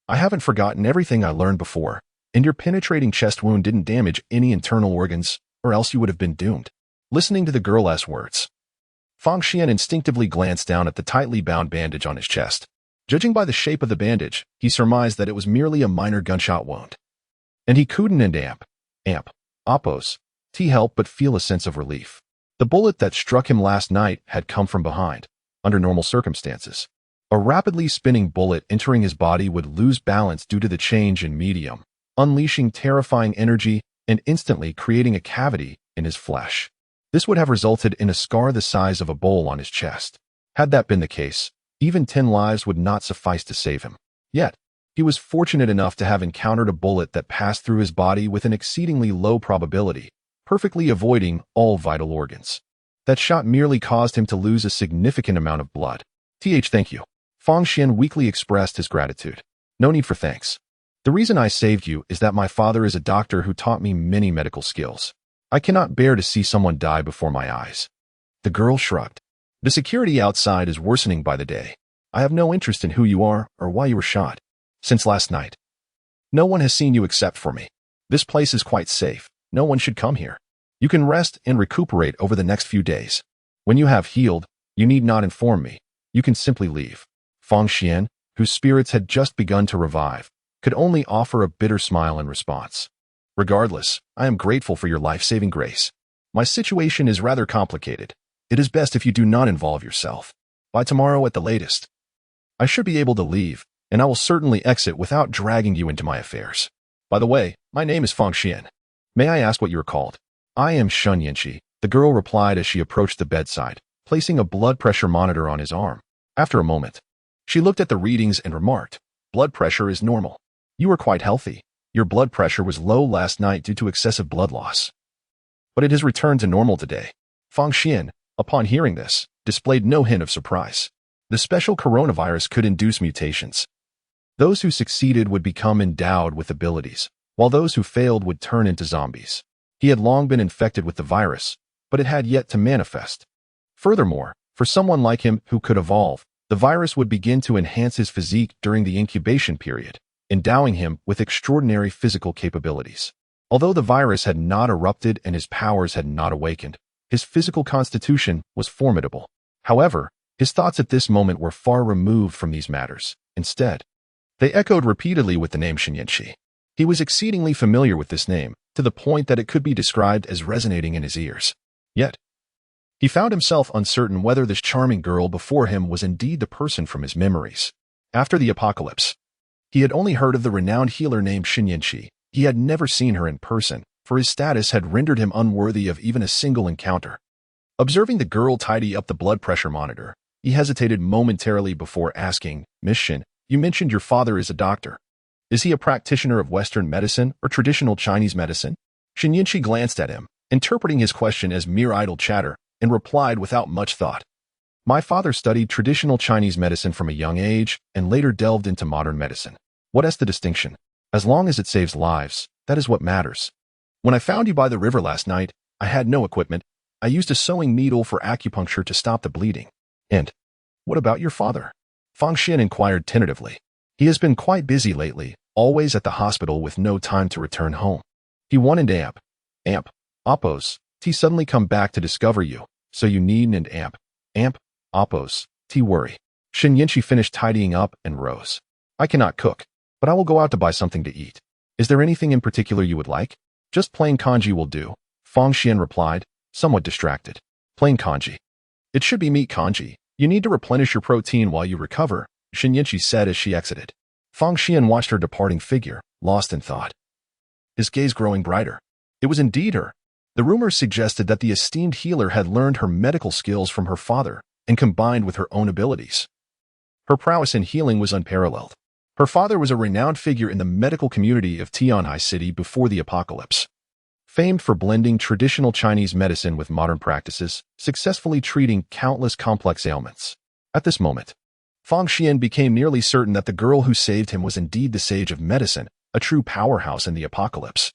I haven't forgotten everything I learned before, and your penetrating chest wound didn't damage any internal organs, or else you would have been doomed. Listening to the girl's words, Fang Xian instinctively glanced down at the tightly bound bandage on his chest. Judging by the shape of the bandage, he surmised that it was merely a minor gunshot wound. And he couldn't and Appo's help but feel a sense of relief. The bullet that struck him last night had come from behind. Under normal circumstances, a rapidly spinning bullet entering his body would lose balance due to the change in medium, unleashing terrifying energy and instantly creating a cavity in his flesh. This would have resulted in a scar the size of a bowl on his chest. Had that been the case, even 10 lives would not suffice to save him. Yet, he was fortunate enough to have encountered a bullet that passed through his body with an exceedingly low probability, perfectly avoiding all vital organs. That shot merely caused him to lose a significant amount of blood. Thank you. Fang Xian weakly expressed his gratitude. No need for thanks. The reason I saved you is that my father is a doctor who taught me many medical skills. I cannot bear to see someone die before my eyes." The girl shrugged. "The security outside is worsening by the day. I have no interest in who you are or why you were shot. Since last night, no one has seen you except for me. This place is quite safe. No one should come here. You can rest and recuperate over the next few days. When you have healed, you need not inform me. You can simply leave." Fang Xian, whose spirits had just begun to revive, could only offer a bitter smile in response. "Regardless, I am grateful for your life-saving grace. My situation is rather complicated. It is best if you do not involve yourself. By tomorrow at the latest, I should be able to leave, and I will certainly exit without dragging you into my affairs. By the way, my name is Fang Xian. May I ask what you are called?" "I am Chen Ye," the girl replied as she approached the bedside, placing a blood pressure monitor on his arm. After a moment, she looked at the readings and remarked, "Blood pressure is normal. You are quite healthy. Your blood pressure was low last night due to excessive blood loss, but it has returned to normal today." Fang Xian, upon hearing this, displayed no hint of surprise. The special coronavirus could induce mutations. Those who succeeded would become endowed with abilities, while those who failed would turn into zombies. He had long been infected with the virus, but it had yet to manifest. Furthermore, for someone like him who could evolve, the virus would begin to enhance his physique during the incubation period, endowing him with extraordinary physical capabilities. Although the virus had not erupted and his powers had not awakened, his physical constitution was formidable. However, his thoughts at this moment were far removed from these matters. Instead, they echoed repeatedly with the name Chen Ye. He was exceedingly familiar with this name, to the point that it could be described as resonating in his ears. Yet, he found himself uncertain whether this charming girl before him was indeed the person from his memories. After the apocalypse, he had only heard of the renowned healer named Chen Ye. He had never seen her in person, for his status had rendered him unworthy of even a single encounter. Observing the girl tidy up the blood pressure monitor, he hesitated momentarily before asking, "Miss Shin, you mentioned your father is a doctor. Is he a practitioner of Western medicine or traditional Chinese medicine?" Chen Ye glanced at him, interpreting his question as mere idle chatter, and replied without much thought. "My father studied traditional Chinese medicine from a young age and later delved into modern medicine. What is the distinction? As long as it saves lives, that is what matters. When I found you by the river last night, I had no equipment. I used a sewing needle for acupuncture to stop the bleeding." "And what about your father?" Fang Xian inquired tentatively. "He has been quite busy lately, always at the hospital with no time to return home. He wanted Oppos, T suddenly come back to discover you, so you need an Oppos, T worry." Chen Ye finished tidying up and rose. "I cannot cook, but I will go out to buy something to eat. Is there anything in particular you would like?" "Just plain congee will do," Fang Xian replied, somewhat distracted. "Plain congee? It should be meat congee. You need to replenish your protein while you recover," Chen Ye said as she exited. Fang Xian watched her departing figure, lost in thought, his gaze growing brighter. It was indeed her. The rumors suggested that the esteemed healer had learned her medical skills from her father and combined with her own abilities. Her prowess in healing was unparalleled. Her father was a renowned figure in the medical community of Tianhai City before the apocalypse, famed for blending traditional Chinese medicine with modern practices, successfully treating countless complex ailments. At this moment, Fang Xian became nearly certain that the girl who saved him was indeed the sage of medicine, a true powerhouse in the apocalypse.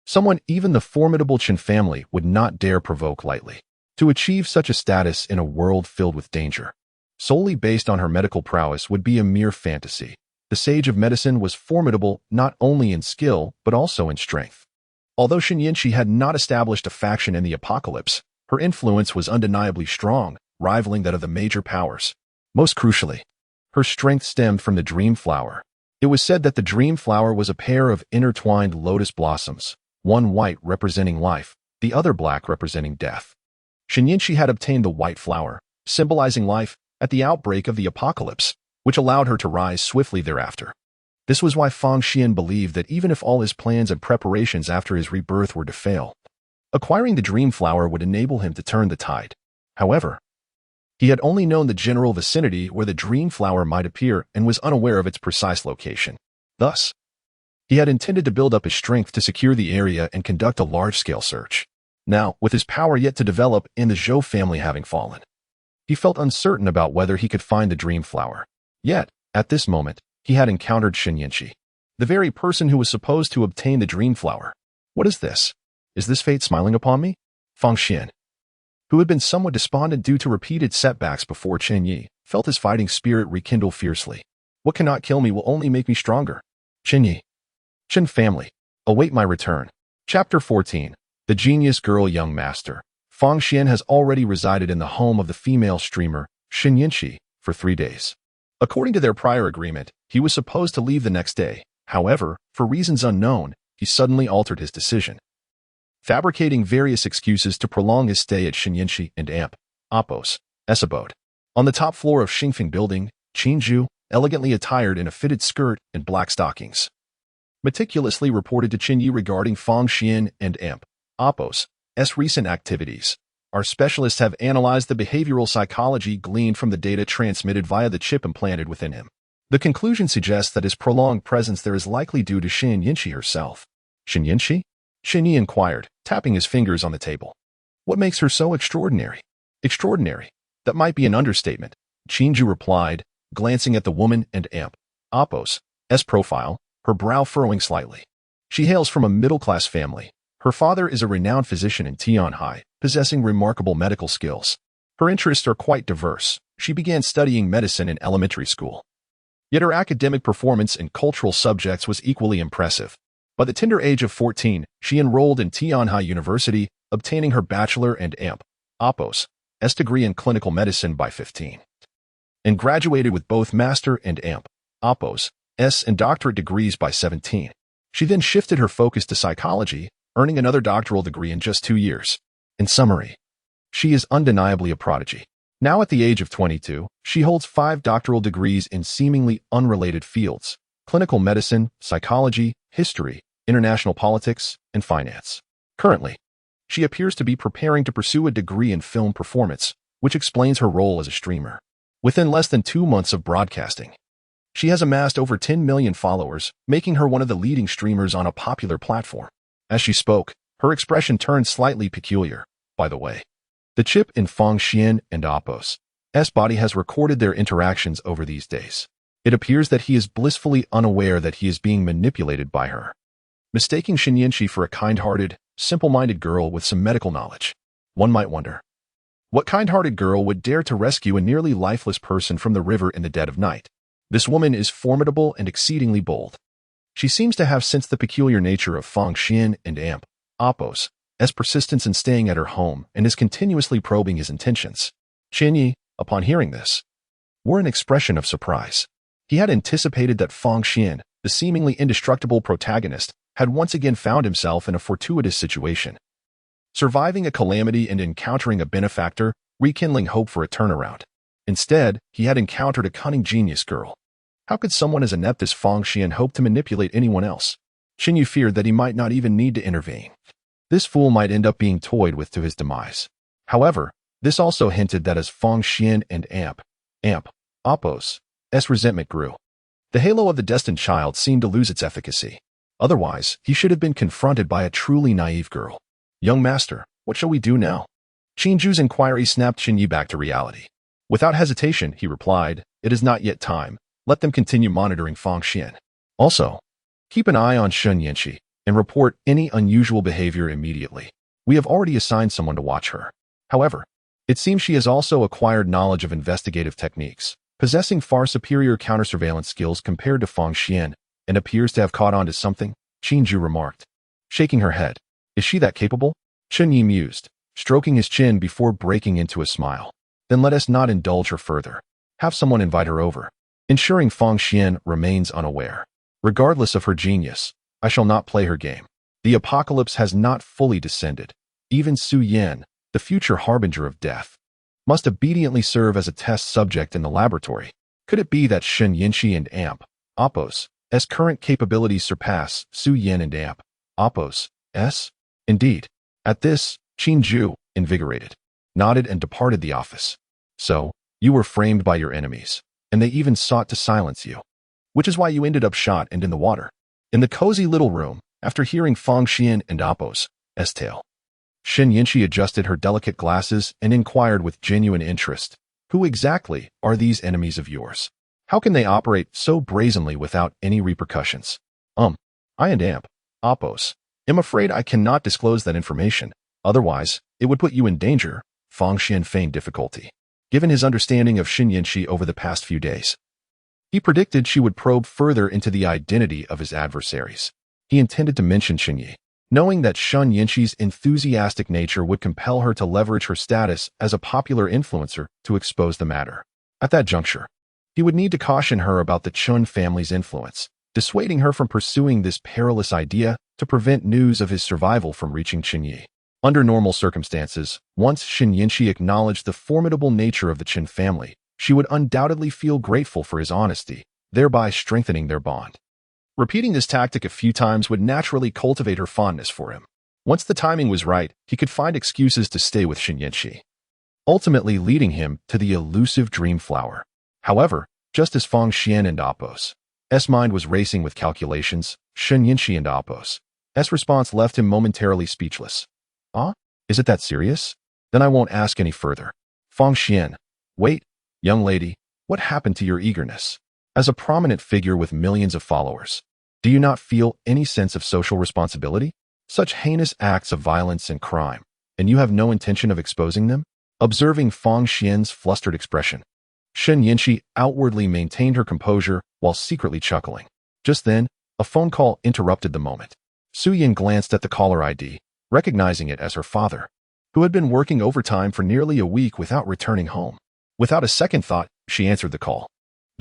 Someone even the formidable Chen family would not dare provoke lightly. To achieve such a status in a world filled with danger, solely based on her medical prowess, would be a mere fantasy. The sage of medicine was formidable not only in skill, but also in strength. Although Chen Ye had not established a faction in the apocalypse, her influence was undeniably strong, rivaling that of the major powers. Most crucially, her strength stemmed from the dream flower. It was said that the dream flower was a pair of intertwined lotus blossoms, one white representing life, the other black representing death. Chen Ye had obtained the white flower, symbolizing life, at the outbreak of the apocalypse, which allowed her to rise swiftly thereafter. This was why Fang Xian believed that even if all his plans and preparations after his rebirth were to fail, acquiring the dream flower would enable him to turn the tide. However, he had only known the general vicinity where the dream flower might appear and was unaware of its precise location. Thus, he had intended to build up his strength to secure the area and conduct a large-scale search. Now, with his power yet to develop and the Zhou family having fallen, he felt uncertain about whether he could find the dream flower. Yet, at this moment, he had encountered Chen Ye. The very person who was supposed to obtain the dream flower. What is this? Is this fate smiling upon me? Fang Xian, who had been somewhat despondent due to repeated setbacks before Chen Ye, felt his fighting spirit rekindle fiercely. What cannot kill me will only make me stronger. Chen Ye. Chen family. Await my return. Chapter 14. The Genius Girl Young Master. Fang Xian has already resided in the home of the female streamer, Chen Ye, for 3 days. According to their prior agreement, he was supposed to leave the next day. However, for reasons unknown, he suddenly altered his decision, fabricating various excuses to prolong his stay at Chen Ye and Amp, Oppo's, abode. On the top floor of Xingfeng Building, Qinju, elegantly attired in a fitted skirt and black stockings, meticulously reported to Chen Ye regarding Fang Xian and Amp, Oppo's recent activities. Our specialists have analyzed the behavioral psychology gleaned from the data transmitted via the chip implanted within him. The conclusion suggests that his prolonged presence there is likely due to Chen Ye herself. Chen Ye? Chen Ye inquired, tapping his fingers on the table. What makes her so extraordinary? Extraordinary? That might be an understatement, Qinju replied, glancing at the woman and Amp, Oppo's profile, her brow furrowing slightly. She hails from a middle-class family. Her father is a renowned physician in Tianhai, possessing remarkable medical skills. Her interests are quite diverse. She began studying medicine in elementary school. Yet her academic performance in cultural subjects was equally impressive. By the tender age of 14, she enrolled in Tianhai University, obtaining her bachelor and Amp, Oppo's degree in clinical medicine by 15, and graduated with both master and Amp, Oppo's and doctorate degrees by 17. She then shifted her focus to psychology, earning another doctoral degree in just 2 years. In summary, she is undeniably a prodigy. Now at the age of 22, she holds 5 doctoral degrees in seemingly unrelated fields: clinical medicine, psychology, history, international politics, and finance. Currently, she appears to be preparing to pursue a degree in film performance, which explains her role as a streamer. Within less than 2 months of broadcasting, she has amassed over 10 million followers, making her one of the leading streamers on a popular platform. As she spoke, her expression turned slightly peculiar. By the way, the chip in Fang Xian and Oppo's body has recorded their interactions over these days. It appears that he is blissfully unaware that he is being manipulated by her, mistaking Chen Ye for a kind-hearted, simple-minded girl with some medical knowledge. One might wonder, what kind-hearted girl would dare to rescue a nearly lifeless person from the river in the dead of night? This woman is formidable and exceedingly bold. She seems to have sensed the peculiar nature of Fang Xian and Amp, Oppo's persistence in staying at her home and is continuously probing his intentions. Chen Ye, upon hearing this, wore an expression of surprise. He had anticipated that Fang Xian, the seemingly indestructible protagonist, had once again found himself in a fortuitous situation, surviving a calamity and encountering a benefactor, rekindling hope for a turnaround. Instead, he had encountered a cunning genius girl. How could someone as inept as Fang Xian hope to manipulate anyone else? Chen Ye feared that he might not even need to intervene. This fool might end up being toyed with to his demise. However, this also hinted that as Fang Xian and Amp, Oppo's resentment grew, the halo of the destined child seemed to lose its efficacy. Otherwise, he should have been confronted by a truly naive girl. Young master, what shall we do now? Qinju's inquiry snapped Chen Ye back to reality. Without hesitation, he replied, it is not yet time. Let them continue monitoring Fang Xian. Also, keep an eye on Chen Ye and report any unusual behavior immediately. We have already assigned someone to watch her. However, it seems she has also acquired knowledge of investigative techniques, possessing far superior counter-surveillance skills compared to Fang Xian, and appears to have caught on to something, Qinju remarked, shaking her head. Is she that capable? Chen Ye mused, stroking his chin before breaking into a smile. Then let us not indulge her further. Have someone invite her over, ensuring Fang Xian remains unaware. Regardless of her genius, I shall not play her game. The apocalypse has not fully descended. Even Su Yan, the future harbinger of death, must obediently serve as a test subject in the laboratory. Could it be that Chen Ye and Amp, Oppo's current capabilities surpass Su Yan and Amp, Oppo's? Indeed. At this, Qinju, invigorated, nodded and departed the office. So, you were framed by your enemies, and they even sought to silence you. Which is why you ended up shot and in the water. In the cozy little room, after hearing Fang Xian and Oppo's tale, Chen Ye adjusted her delicate glasses and inquired with genuine interest, who exactly are these enemies of yours? How can they operate so brazenly without any repercussions? Um, I and Amp, Oppos. I'm afraid I cannot disclose that information. Otherwise, it would put you in danger, Fang Xian feigned difficulty. Given his understanding of Chen Ye over the past few days, he predicted she would probe further into the identity of his adversaries. He intended to mention Chen Ye, knowing that Chen Ye's enthusiastic nature would compel her to leverage her status as a popular influencer to expose the matter. At that juncture, he would need to caution her about the Chen family's influence, dissuading her from pursuing this perilous idea to prevent news of his survival from reaching Chen Ye. Under normal circumstances, once Chen Ye acknowledged the formidable nature of the Chen family, she would undoubtedly feel grateful for his honesty, thereby strengthening their bond. Repeating this tactic a few times would naturally cultivate her fondness for him. Once the timing was right, he could find excuses to stay with Chen Ye, ultimately leading him to the elusive dream flower. However, just as Fang Xian and Oppos' mind was racing with calculations, Chen Ye and Oppos' response left him momentarily speechless. Ah? Is it that serious? Then I won't ask any further. Fang Xian. Wait, young lady, what happened to your eagerness? As a prominent figure with millions of followers, do you not feel any sense of social responsibility? Such heinous acts of violence and crime, and you have no intention of exposing them? Observing Fang Xian's flustered expression, Chen Ye outwardly maintained her composure while secretly chuckling. Just then, a phone call interrupted the moment. Su Yin glanced at the caller ID, recognizing it as her father, who had been working overtime for nearly a week without returning home. Without a second thought, she answered the call.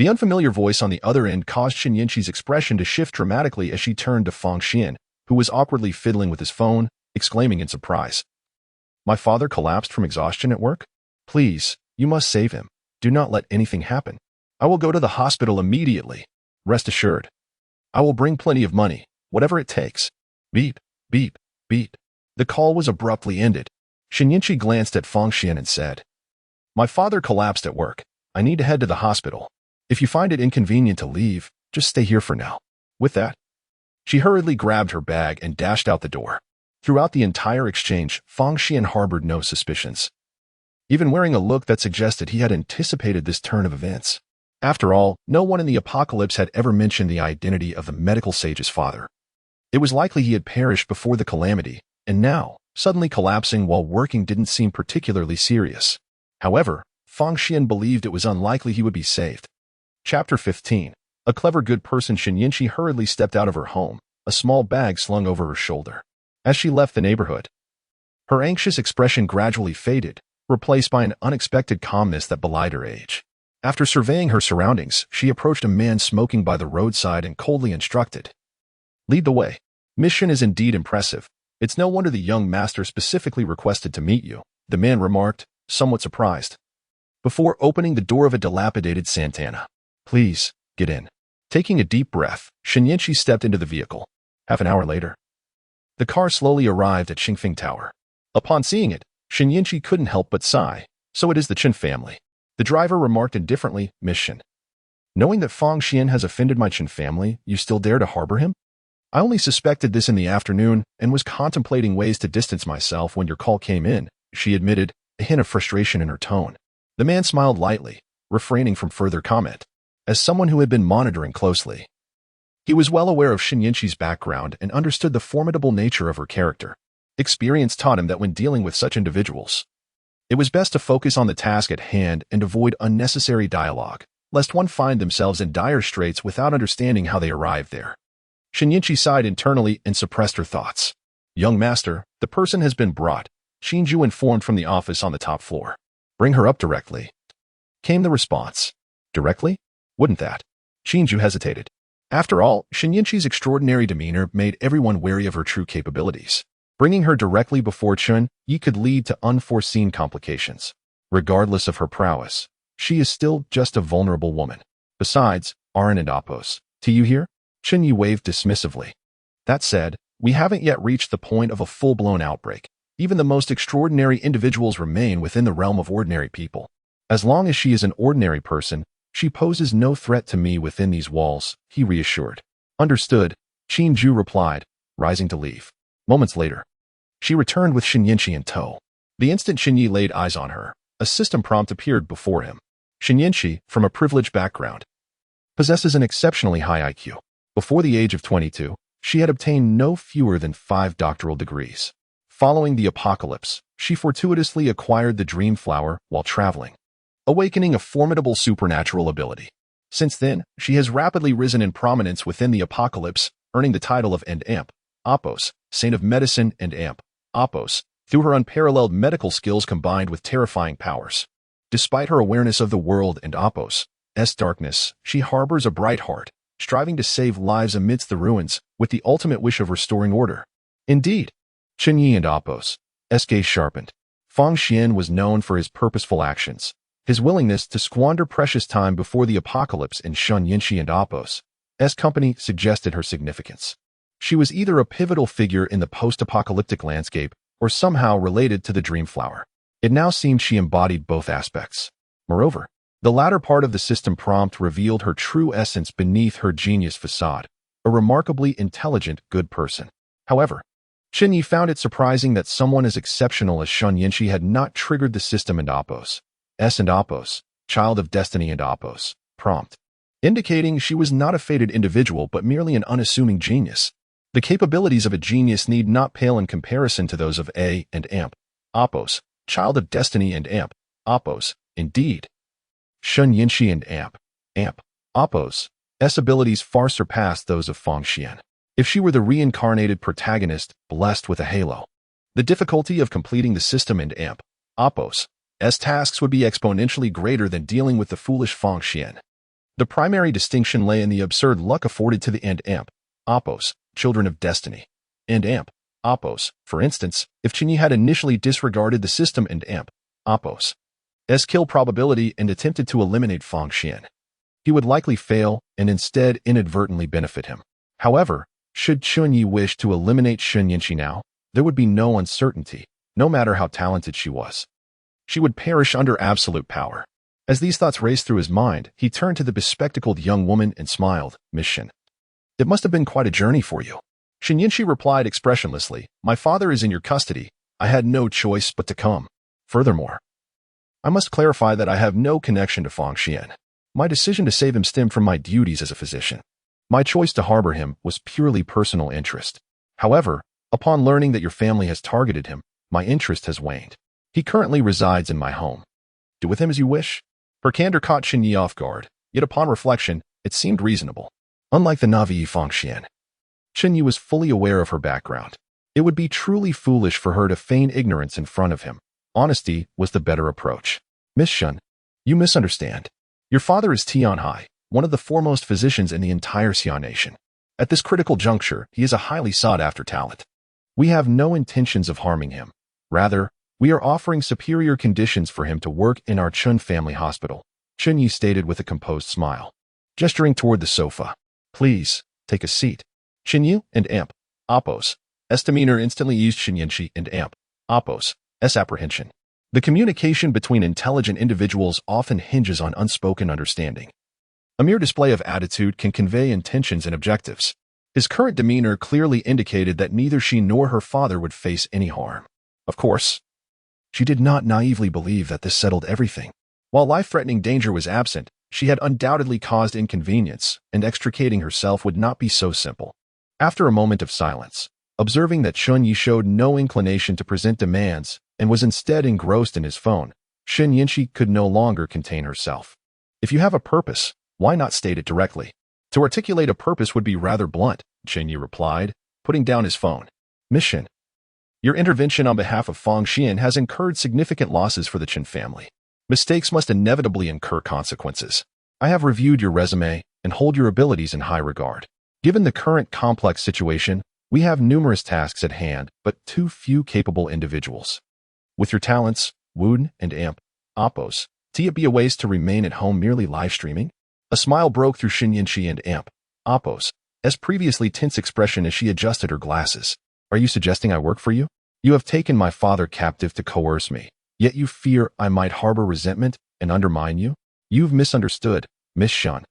The unfamiliar voice on the other end caused Chen Ye's expression to shift dramatically as she turned to Fang Xian, who was awkwardly fiddling with his phone, exclaiming in surprise. My father collapsed from exhaustion at work? Please, you must save him. Do not let anything happen. I will go to the hospital immediately. Rest assured. I will bring plenty of money, whatever it takes. Beep, beep, beep. The call was abruptly ended. Chen Ye glanced at Fang Xian and said, My father collapsed at work. I need to head to the hospital. If you find it inconvenient to leave, just stay here for now. With that, she hurriedly grabbed her bag and dashed out the door. Throughout the entire exchange, Fang Xian harbored no suspicions, even wearing a look that suggested he had anticipated this turn of events. After all, no one in the apocalypse had ever mentioned the identity of the medical sage's father. It was likely he had perished before the calamity, and now, suddenly collapsing while working didn't seem particularly serious. However, Fang Xian believed it was unlikely he would be saved. Chapter 15. A clever good person. Chen Ye hurriedly stepped out of her home, a small bag slung over her shoulder. As she left the neighborhood, her anxious expression gradually faded, replaced by an unexpected calmness that belied her age. After surveying her surroundings, she approached a man smoking by the roadside and coldly instructed, Lead the way. Mission is indeed impressive. It's no wonder the young master specifically requested to meet you, the man remarked, somewhat surprised. Before opening the door of a dilapidated Santana, Please, get in. Taking a deep breath, Chen Ye stepped into the vehicle. Half an hour later, the car slowly arrived at Xingfeng Tower. Upon seeing it, Chen Ye couldn't help but sigh. So it is the Chen family. The driver remarked indifferently, Miss Chen. Knowing that Fang Xian has offended my Chen family, you still dare to harbor him? I only suspected this in the afternoon and was contemplating ways to distance myself when your call came in, she admitted, a hint of frustration in her tone. The man smiled lightly, refraining from further comment. As someone who had been monitoring closely, he was well aware of Chen Ye's background and understood the formidable nature of her character. Experience taught him that when dealing with such individuals, it was best to focus on the task at hand and avoid unnecessary dialogue, lest one find themselves in dire straits without understanding how they arrived there. Chen Ye sighed internally and suppressed her thoughts. Young master, the person has been brought, Xinju informed from the office on the top floor. Bring her up directly, came the response. Directly? Wouldn't that? Xinju hesitated. After all, Chen Ye's extraordinary demeanor made everyone wary of her true capabilities. Bringing her directly before Chen Ye could lead to unforeseen complications. Regardless of her prowess, she is still just a vulnerable woman. Besides, Aran and Oppos, to you here? Chen Ye waved dismissively. That said, we haven't yet reached the point of a full-blown outbreak. Even the most extraordinary individuals remain within the realm of ordinary people. As long as she is an ordinary person, she poses no threat to me within these walls, he reassured. Understood, Xinju replied, rising to leave. Moments later, she returned with Chen Ye in tow. The instant Chen Ye laid eyes on her, a system prompt appeared before him. Chen Ye, from a privileged background, possesses an exceptionally high IQ. Before the age of 22, she had obtained no fewer than 5 doctoral degrees. Following the apocalypse, she fortuitously acquired the dream flower while traveling, awakening a formidable supernatural ability. Since then, she has rapidly risen in prominence within the apocalypse, earning the title of Amp, Apos, Saint of Medicine and Amp, Apos, through her unparalleled medical skills combined with terrifying powers. Despite her awareness of the world and Apos' darkness, she harbors a bright heart, striving to save lives amidst the ruins, with the ultimate wish of restoring order. Indeed, Chen Ye and Apos' gaze sharpened. Fang Xian was known for his purposeful actions, his willingness to squander precious time before the apocalypse in Chen Ye and Apos' company suggested her significance. She was either a pivotal figure in the post-apocalyptic landscape or somehow related to the dream flower. It now seemed she embodied both aspects. Moreover, the latter part of the system prompt revealed her true essence beneath her genius facade, a remarkably intelligent, good person. However, Chen Ye found it surprising that someone as exceptional as Chen Ye had not triggered the system and Apos, child of destiny and Apos, prompt, indicating she was not a fated individual but merely an unassuming genius. The capabilities of a genius need not pale in comparison to those of A and Amp, Apos, child of destiny and Amp, Apos, indeed. Chen Ye and Amp, Apos' abilities far surpassed those of Fang Xian. If she were the reincarnated protagonist blessed with a halo, the difficulty of completing the system and Amp, Apos' tasks would be exponentially greater than dealing with the foolish Fang Xian. The primary distinction lay in the absurd luck afforded to the Amp, Apos, children of destiny, and Amp, Apos. For instance, if Chen Ye had initially disregarded the system and Amp, Apos' kill probability and attempted to eliminate Fang Xian, he would likely fail and instead inadvertently benefit him. However, should Chen Ye wish to eliminate Chen Ye now, there would be no uncertainty, no matter how talented she was. She would perish under absolute power. As these thoughts raced through his mind, he turned to the bespectacled young woman and smiled. Miss Shen, it must have been quite a journey for you. Chen Ye replied expressionlessly, my father is in your custody. I had no choice but to come. Furthermore, I must clarify that I have no connection to Fang Xian. My decision to save him stemmed from my duties as a physician. My choice to harbor him was purely personal interest. However, upon learning that your family has targeted him, my interest has waned. He currently resides in my home. Do with him as you wish. Her candor caught Chen Ye off guard, yet upon reflection, it seemed reasonable. Unlike the naive Fang Xian, Chen Ye was fully aware of her background. It would be truly foolish for her to feign ignorance in front of him. Honesty was the better approach. Miss Shen, you misunderstand. Your father is Tianhai, one of the foremost physicians in the entire Xia nation. At this critical juncture, he is a highly sought-after talent. We have no intentions of harming him. Rather, we are offering superior conditions for him to work in our Chen family hospital, Chen Ye stated with a composed smile, gesturing toward the sofa. Please, take a seat. Chen Ye and Amp, Apos' demeanor instantly eased Chen Ye and Amp, Apos' apprehension. The communication between intelligent individuals often hinges on unspoken understanding. A mere display of attitude can convey intentions and objectives. His current demeanor clearly indicated that neither she nor her father would face any harm. Of course, she did not naively believe that this settled everything. While life-threatening danger was absent, she had undoubtedly caused inconvenience, and extricating herself would not be so simple. After a moment of silence, observing that Chen Ye showed no inclination to present demands and was instead engrossed in his phone, Chen Ye could no longer contain herself. If you have a purpose, why not state it directly? To articulate a purpose would be rather blunt, Chen Ye replied, putting down his phone. Miss Shen, your intervention on behalf of Fang Xian has incurred significant losses for the Chen family. Mistakes must inevitably incur consequences. I have reviewed your resume and hold your abilities in high regard. Given the current complex situation, we have numerous tasks at hand, but too few capable individuals. With your talents, Woon and Amp, Apos, it be a waste to remain at home merely live streaming? A smile broke through Chen Ye and Amp, Apos' previously tense expression as she adjusted her glasses. Are you suggesting I work for you? You have taken my father captive to coerce me, yet you fear I might harbor resentment and undermine you? You've misunderstood, Miss Shen.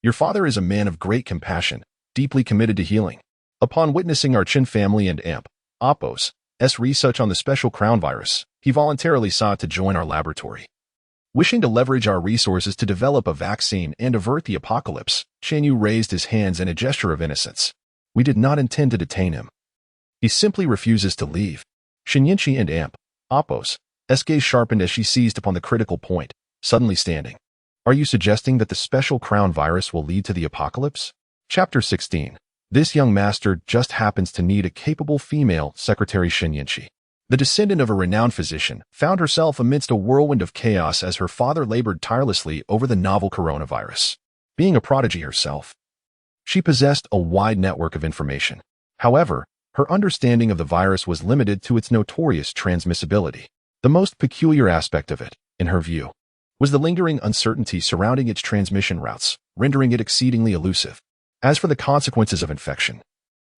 Your father is a man of great compassion, deeply committed to healing. Upon witnessing our Chen family and Amp, Apos' research on the special crown virus, he voluntarily sought to join our laboratory. Wishing to leverage our resources to develop a vaccine and avert the apocalypse, Chen Ye raised his hands in a gesture of innocence. We did not intend to detain him. He simply refuses to leave. Chen Ye and Apos' gaze sharpened as she seized upon the critical point, suddenly standing. Are you suggesting that the special crown virus will lead to the apocalypse? Chapter 16. This young master just happens to need a capable female secretary. Chen Ye, the descendant of a renowned physician, found herself amidst a whirlwind of chaos as her father labored tirelessly over the novel coronavirus. Being a prodigy herself, she possessed a wide network of information. However, her understanding of the virus was limited to its notorious transmissibility. The most peculiar aspect of it, in her view, was the lingering uncertainty surrounding its transmission routes, rendering it exceedingly elusive. As for the consequences of infection,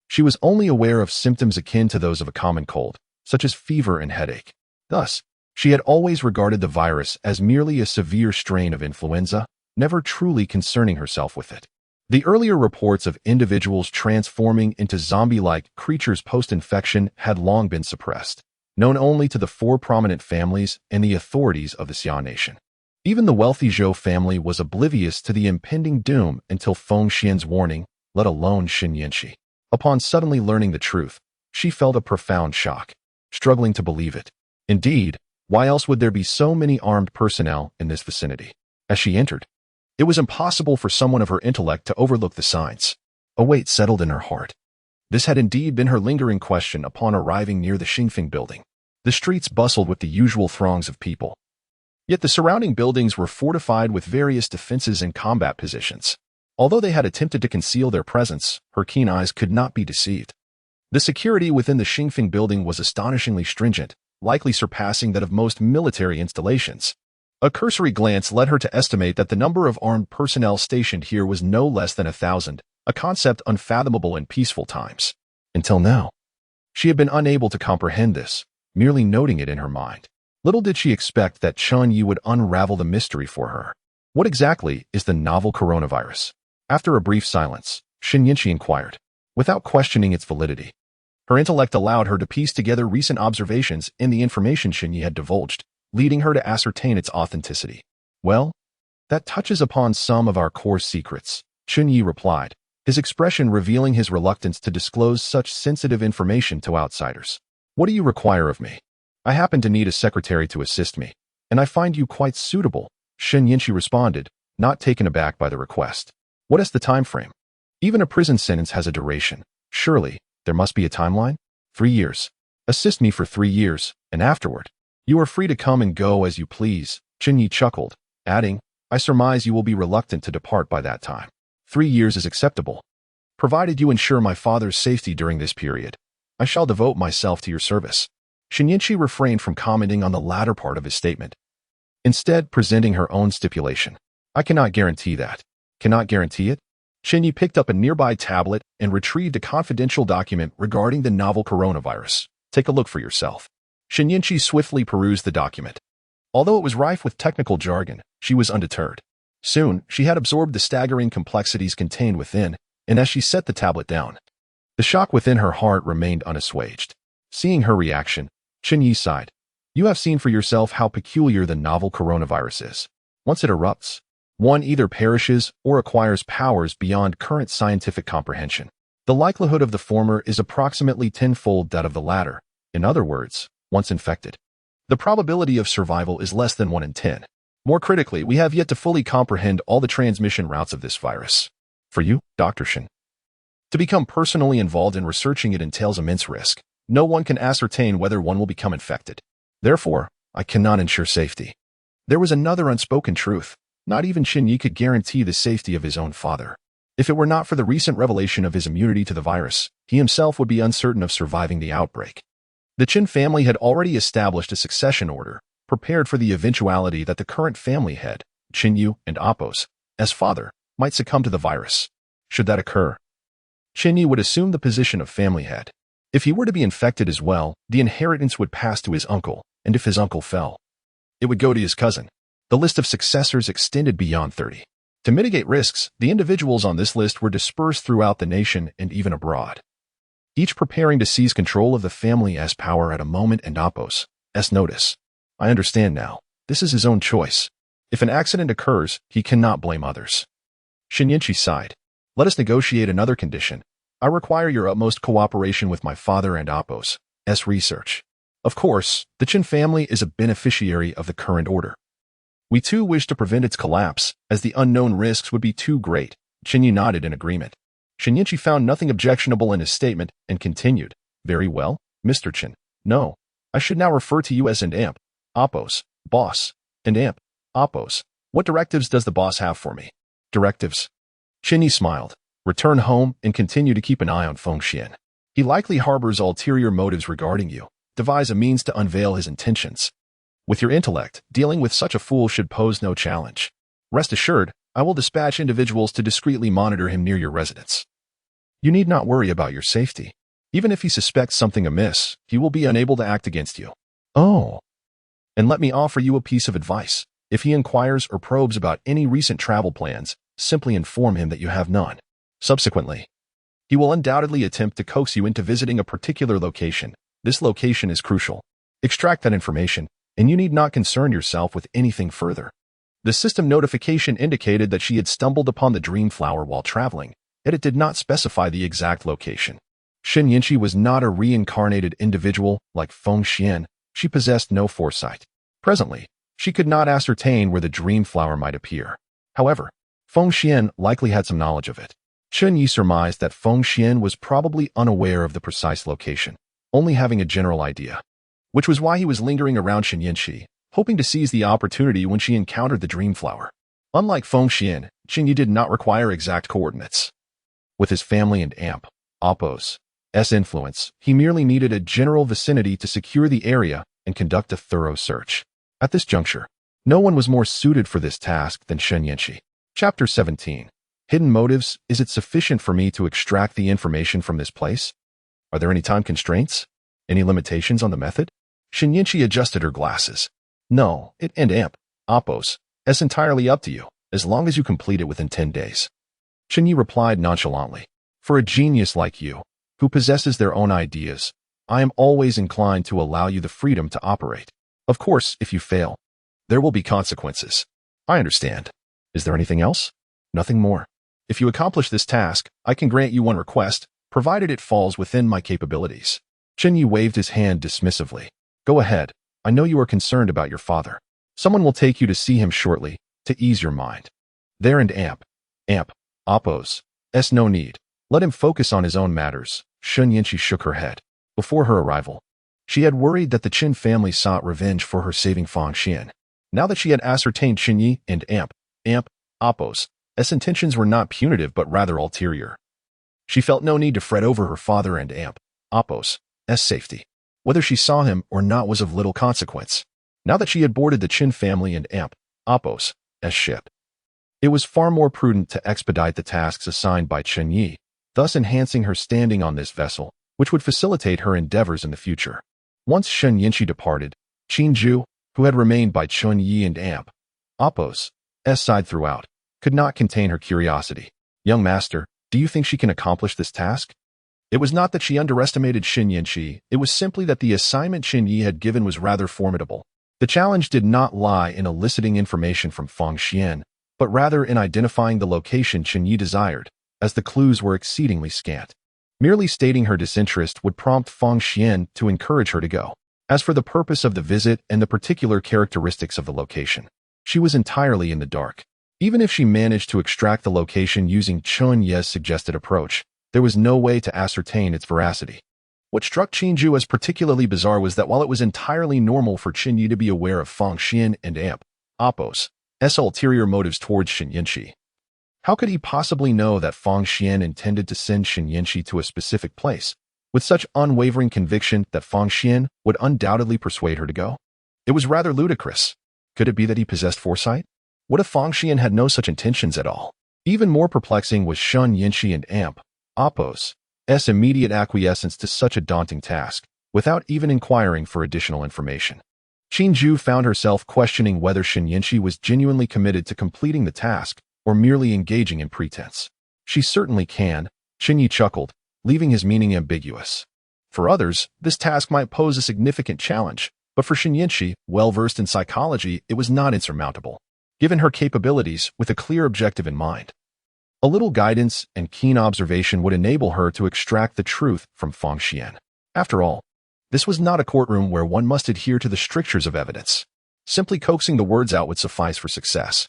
she was only aware of symptoms akin to those of a common cold, such as fever and headache. Thus, she had always regarded the virus as merely a severe strain of influenza, never truly concerning herself with it. The earlier reports of individuals transforming into zombie-like creatures post-infection had long been suppressed, known only to the 4 prominent families and the authorities of the Xia nation. Even the wealthy Zhou family was oblivious to the impending doom until Feng Xian's warning, let alone Chen Ye. Upon suddenly learning the truth, she felt a profound shock, struggling to believe it. Indeed, why else would there be so many armed personnel in this vicinity? As she entered, it was impossible for someone of her intellect to overlook the signs. A weight settled in her heart. This had indeed been her lingering question upon arriving near the Xingfeng building. The streets bustled with the usual throngs of people. Yet the surrounding buildings were fortified with various defenses and combat positions. Although they had attempted to conceal their presence, her keen eyes could not be deceived. The security within the Xingfeng building was astonishingly stringent, likely surpassing that of most military installations. A cursory glance led her to estimate that the number of armed personnel stationed here was no less than 1,000, a concept unfathomable in peaceful times. Until now, she had been unable to comprehend this, merely noting it in her mind. Little did she expect that Chen Ye would unravel the mystery for her. What exactly is the novel coronavirus? After a brief silence, Chen Ye inquired, without questioning its validity. Her intellect allowed her to piece together recent observations in the information Chen Ye had divulged, leading her to ascertain its authenticity. Well, that touches upon some of our core secrets, Chen Ye replied, his expression revealing his reluctance to disclose such sensitive information to outsiders. What do you require of me? I happen to need a secretary to assist me, and I find you quite suitable, Chen Ye responded, not taken aback by the request. What is the time frame? Even a prison sentence has a duration. Surely, there must be a timeline? 3 years. Assist me for 3 years, and afterward, you are free to come and go as you please, Chen Ye chuckled, adding, I surmise you will be reluctant to depart by that time. 3 years is acceptable. Provided you ensure my father's safety during this period, I shall devote myself to your service. Chen Ye refrained from commenting on the latter part of his statement, instead presenting her own stipulation. I cannot guarantee that. Cannot guarantee it? Chen Ye picked up a nearby tablet and retrieved a confidential document regarding the novel coronavirus. Take a look for yourself. Chen Ye swiftly perused the document. Although it was rife with technical jargon, she was undeterred. Soon, she had absorbed the staggering complexities contained within, and as she set the tablet down, the shock within her heart remained unassuaged. Seeing her reaction, Chen Ye sighed. You have seen for yourself how peculiar the novel coronavirus is. Once it erupts, one either perishes or acquires powers beyond current scientific comprehension. The likelihood of the former is approximately tenfold that of the latter. In other words, once infected, the probability of survival is less than 1 in 10. More critically, we have yet to fully comprehend all the transmission routes of this virus. For you, Dr. Chen, to become personally involved in researching it entails immense risk. No one can ascertain whether one will become infected. Therefore, I cannot ensure safety. There was another unspoken truth. Not even Chen Ye could guarantee the safety of his own father. If it were not for the recent revelation of his immunity to the virus, he himself would be uncertain of surviving the outbreak. The Chen family had already established a succession order, prepared for the eventuality that the current family head, Chen Ye and Apos, as father, might succumb to the virus. Should that occur, Chen Ye would assume the position of family head. If he were to be infected as well, the inheritance would pass to his uncle, and if his uncle fell, it would go to his cousin. The list of successors extended beyond 30. To mitigate risks, the individuals on this list were dispersed throughout the nation and even abroad, each preparing to seize control of the family's power at a moment and Apos' notice. I understand now. This is his own choice. If an accident occurs, he cannot blame others. Chen Ye sighed. Let us negotiate another condition. I require your utmost cooperation with my father and Appo's research. Of course, the Chen family is a beneficiary of the current order. We too wish to prevent its collapse, as the unknown risks would be too great. Chen Ye nodded in agreement. Chen Ye found nothing objectionable in his statement and continued. Very well, Mr. Chen. No, I should now refer to you as and Amp, Appo's boss, and Amp, Appo's. What directives does the boss have for me? Directives. Chen Ye smiled. Return home and continue to keep an eye on Feng Xian. He likely harbors ulterior motives regarding you. Devise a means to unveil his intentions. With your intellect, dealing with such a fool should pose no challenge. Rest assured, I will dispatch individuals to discreetly monitor him near your residence. You need not worry about your safety. Even if he suspects something amiss, he will be unable to act against you. Oh. And let me offer you a piece of advice. If he inquires or probes about any recent travel plans, simply inform him that you have none. Subsequently, he will undoubtedly attempt to coax you into visiting a particular location. This location is crucial. Extract that information, and you need not concern yourself with anything further. The system notification indicated that she had stumbled upon the dream flower while traveling, yet it did not specify the exact location. Chen Ye was not a reincarnated individual like Feng Xian. She possessed no foresight. Presently, she could not ascertain where the dream flower might appear. However, Feng Xian likely had some knowledge of it. Chen Ye surmised that Feng Xian was probably unaware of the precise location, only having a general idea, which was why he was lingering around Chen Ye, hoping to seize the opportunity when she encountered the dream flower. Unlike Feng Xian, Chen Ye did not require exact coordinates. With his family and Amp, Appo's influence, he merely needed a general vicinity to secure the area and conduct a thorough search. At this juncture, no one was more suited for this task than Chen Ye. Chapter 17. Hidden motives. Is it sufficient for me to extract the information from this place? Are there any time constraints? Any limitations on the method? Chen Ye adjusted her glasses. No, it and Amp, Appo's. It's entirely up to you, as long as you complete it within 10 days. Chen Ye replied nonchalantly. For a genius like you, who possesses their own ideas, I am always inclined to allow you the freedom to operate. Of course, if you fail, there will be consequences. I understand. Is there anything else? Nothing more. If you accomplish this task, I can grant you one request, provided it falls within my capabilities. Chen Ye waved his hand dismissively. Go ahead. I know you are concerned about your father. Someone will take you to see him shortly, to ease your mind. There and Amp, Appo's. No need. Let him focus on his own matters. Chen Ye shook her head. Before her arrival, she had worried that the Chen family sought revenge for her saving Feng Xian. Now that she had ascertained Chen Ye and Amp, Appo's intentions were not punitive but rather ulterior. She felt no need to fret over her father and Amp, Appo's safety. Whether she saw him or not was of little consequence. Now that she had boarded the Chen family and Amp, Appo's ship, it was far more prudent to expedite the tasks assigned by Chen Ye, thus enhancing her standing on this vessel, which would facilitate her endeavors in the future. Once Chen Ye departed, Qin Zhu, who had remained by Chen Ye and Amp, Appo's side throughout, could not contain her curiosity. Young master, do you think she can accomplish this task? It was not that she underestimated Chen Ye, it was simply that the assignment Chen Ye had given was rather formidable. The challenge did not lie in eliciting information from Feng Xian, but rather in identifying the location Chen Ye desired, as the clues were exceedingly scant. Merely stating her disinterest would prompt Feng Xian to encourage her to go. As for the purpose of the visit and the particular characteristics of the location, she was entirely in the dark. Even if she managed to extract the location using Chen Ye's suggested approach, there was no way to ascertain its veracity. What struck Qin Zhu as particularly bizarre was that while it was entirely normal for Chen Ye to be aware of Feng Xian and Amp, Appo's ulterior motives towards Chen Ye, how could he possibly know that Feng Xian intended to send Chen Ye to a specific place, with such unwavering conviction that Feng Xian would undoubtedly persuade her to go? It was rather ludicrous. Could it be that he possessed foresight? What if Feng Xian had no such intentions at all? Even more perplexing was Chen Ye and Amp, Appo's immediate acquiescence to such a daunting task, without even inquiring for additional information. Qin Zhu found herself questioning whether Chen Ye was genuinely committed to completing the task, or merely engaging in pretense. She certainly can, Chen Ye chuckled, leaving his meaning ambiguous. For others, this task might pose a significant challenge, but for Chen Ye, well-versed in psychology, it was not insurmountable. given her capabilities with a clear objective in mind. A little guidance and keen observation would enable her to extract the truth from Fang Xian. After all, this was not a courtroom where one must adhere to the strictures of evidence. Simply coaxing the words out would suffice for success.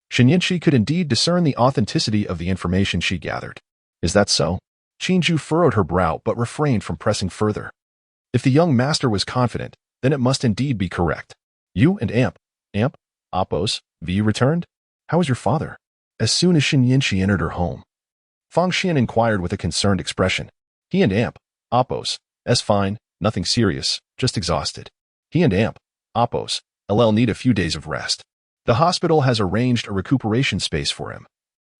Chen Ye could indeed discern the authenticity of the information she gathered. Is that so? Qinju furrowed her brow but refrained from pressing further. If the young master was confident, then it must indeed be correct. You and Appos, V returned? How is your father? As soon as Chen Ye entered her home, Fang Xian inquired with a concerned expression. He and Appos, fine, nothing serious, just exhausted. He and Appos, need a few days of rest. The hospital has arranged a recuperation space for him,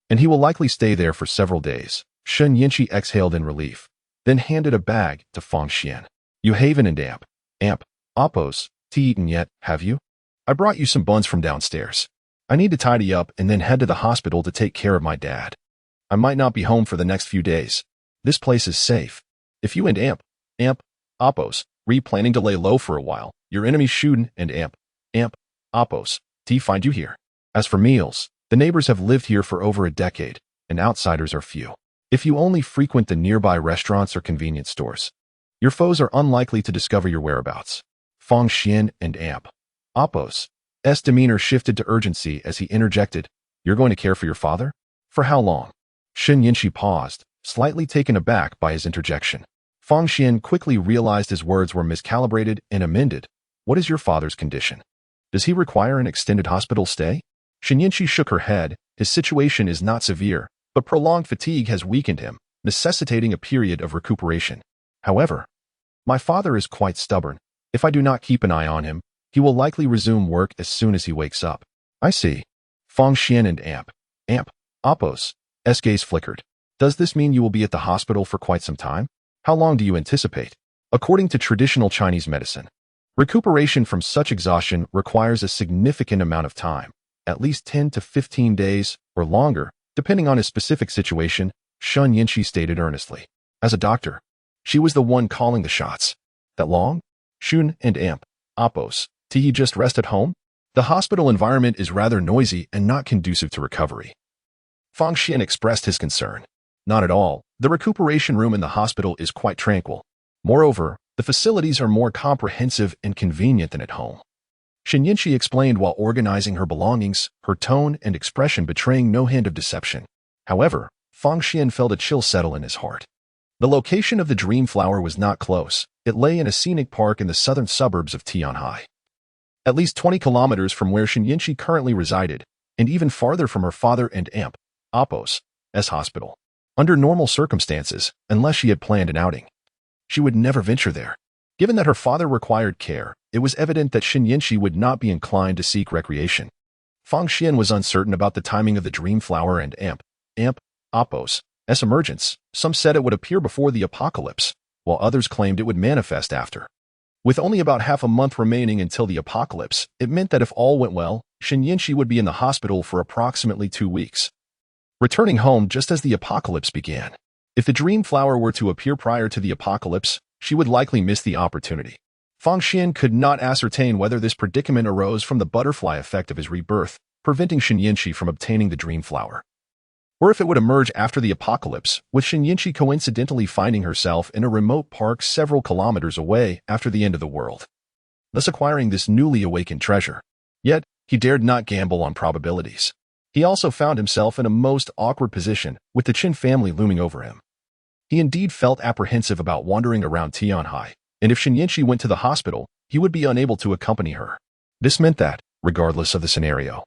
and he will likely stay there for several days. Chen Ye exhaled in relief, then handed a bag to Fang Xian. You haven't and Appos, eaten yet, have you? I brought you some buns from downstairs. I need to tidy up and then head to the hospital to take care of my dad. I might not be home for the next few days. This place is safe. If you and Appos, planning to lay low for a while, your enemies Shuden and Appos, find you here. As for meals, the neighbors have lived here for over a decade, and outsiders are few. If you only frequent the nearby restaurants or convenience stores, your foes are unlikely to discover your whereabouts. Fang Xian and Appos' demeanor shifted to urgency as he interjected, You're going to care for your father? For how long? Chen Ye paused, slightly taken aback by his interjection. Fang Xian quickly realized his words were miscalibrated and amended. What is your father's condition? Does he require an extended hospital stay? Chen Ye shook her head. His situation is not severe, but prolonged fatigue has weakened him, necessitating a period of recuperation. However, my father is quite stubborn. If I do not keep an eye on him, he will likely resume work as soon as he wakes up. I see. Fang Xian and Appos' gaze flickered. Does this mean you will be at the hospital for quite some time? How long do you anticipate? According to traditional Chinese medicine, recuperation from such exhaustion requires a significant amount of time, at least 10 to 15 days or longer, depending on his specific situation, Chen Ye stated earnestly. As a doctor, she was the one calling the shots. That long? Shun and Appos, he just rest at home? The hospital environment is rather noisy and not conducive to recovery. Fang Xian expressed his concern. Not at all. The recuperation room in the hospital is quite tranquil. Moreover, the facilities are more comprehensive and convenient than at home. Chen Ye explained while organizing her belongings, her tone and expression betraying no hint of deception. However, Fang Xian felt a chill settle in his heart. The location of the Dream Flower was not close. It lay in a scenic park in the southern suburbs of Tianhai. At least 20 kilometers from where Chen Ye currently resided, and even farther from her father and Appos' hospital. Under normal circumstances, unless she had planned an outing, she would never venture there. Given that her father required care, it was evident that Chen Ye would not be inclined to seek recreation. Fang Xian was uncertain about the timing of the Dream Flower and Appos' emergence. Some said it would appear before the apocalypse, while others claimed it would manifest after. With only about half a month remaining until the apocalypse, it meant that if all went well, Chen Ye would be in the hospital for approximately 2 weeks, returning home just as the apocalypse began. If the Dream Flower were to appear prior to the apocalypse, she would likely miss the opportunity. Fang Xian could not ascertain whether this predicament arose from the butterfly effect of his rebirth, preventing Chen Ye from obtaining the Dream Flower, or if it would emerge after the apocalypse, with Chen Ye coincidentally finding herself in a remote park several kilometers away after the end of the world, thus acquiring this newly awakened treasure. Yet, he dared not gamble on probabilities. He also found himself in a most awkward position, with the Chen family looming over him. He indeed felt apprehensive about wandering around Tianhai, and if Chen Ye went to the hospital, he would be unable to accompany her. This meant that, regardless of the scenario,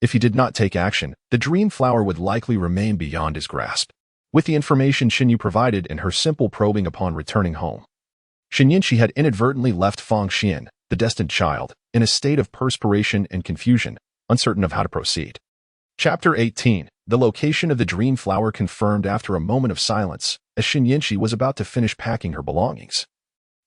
if he did not take action, the Dream Flower would likely remain beyond his grasp. With the information Chen Ye provided and her simple probing upon returning home, Chen Ye had inadvertently left Fang Xian, the destined child, in a state of perspiration and confusion, uncertain of how to proceed. Chapter 18. The location of the Dream Flower confirmed after a moment of silence, as Chen Ye was about to finish packing her belongings.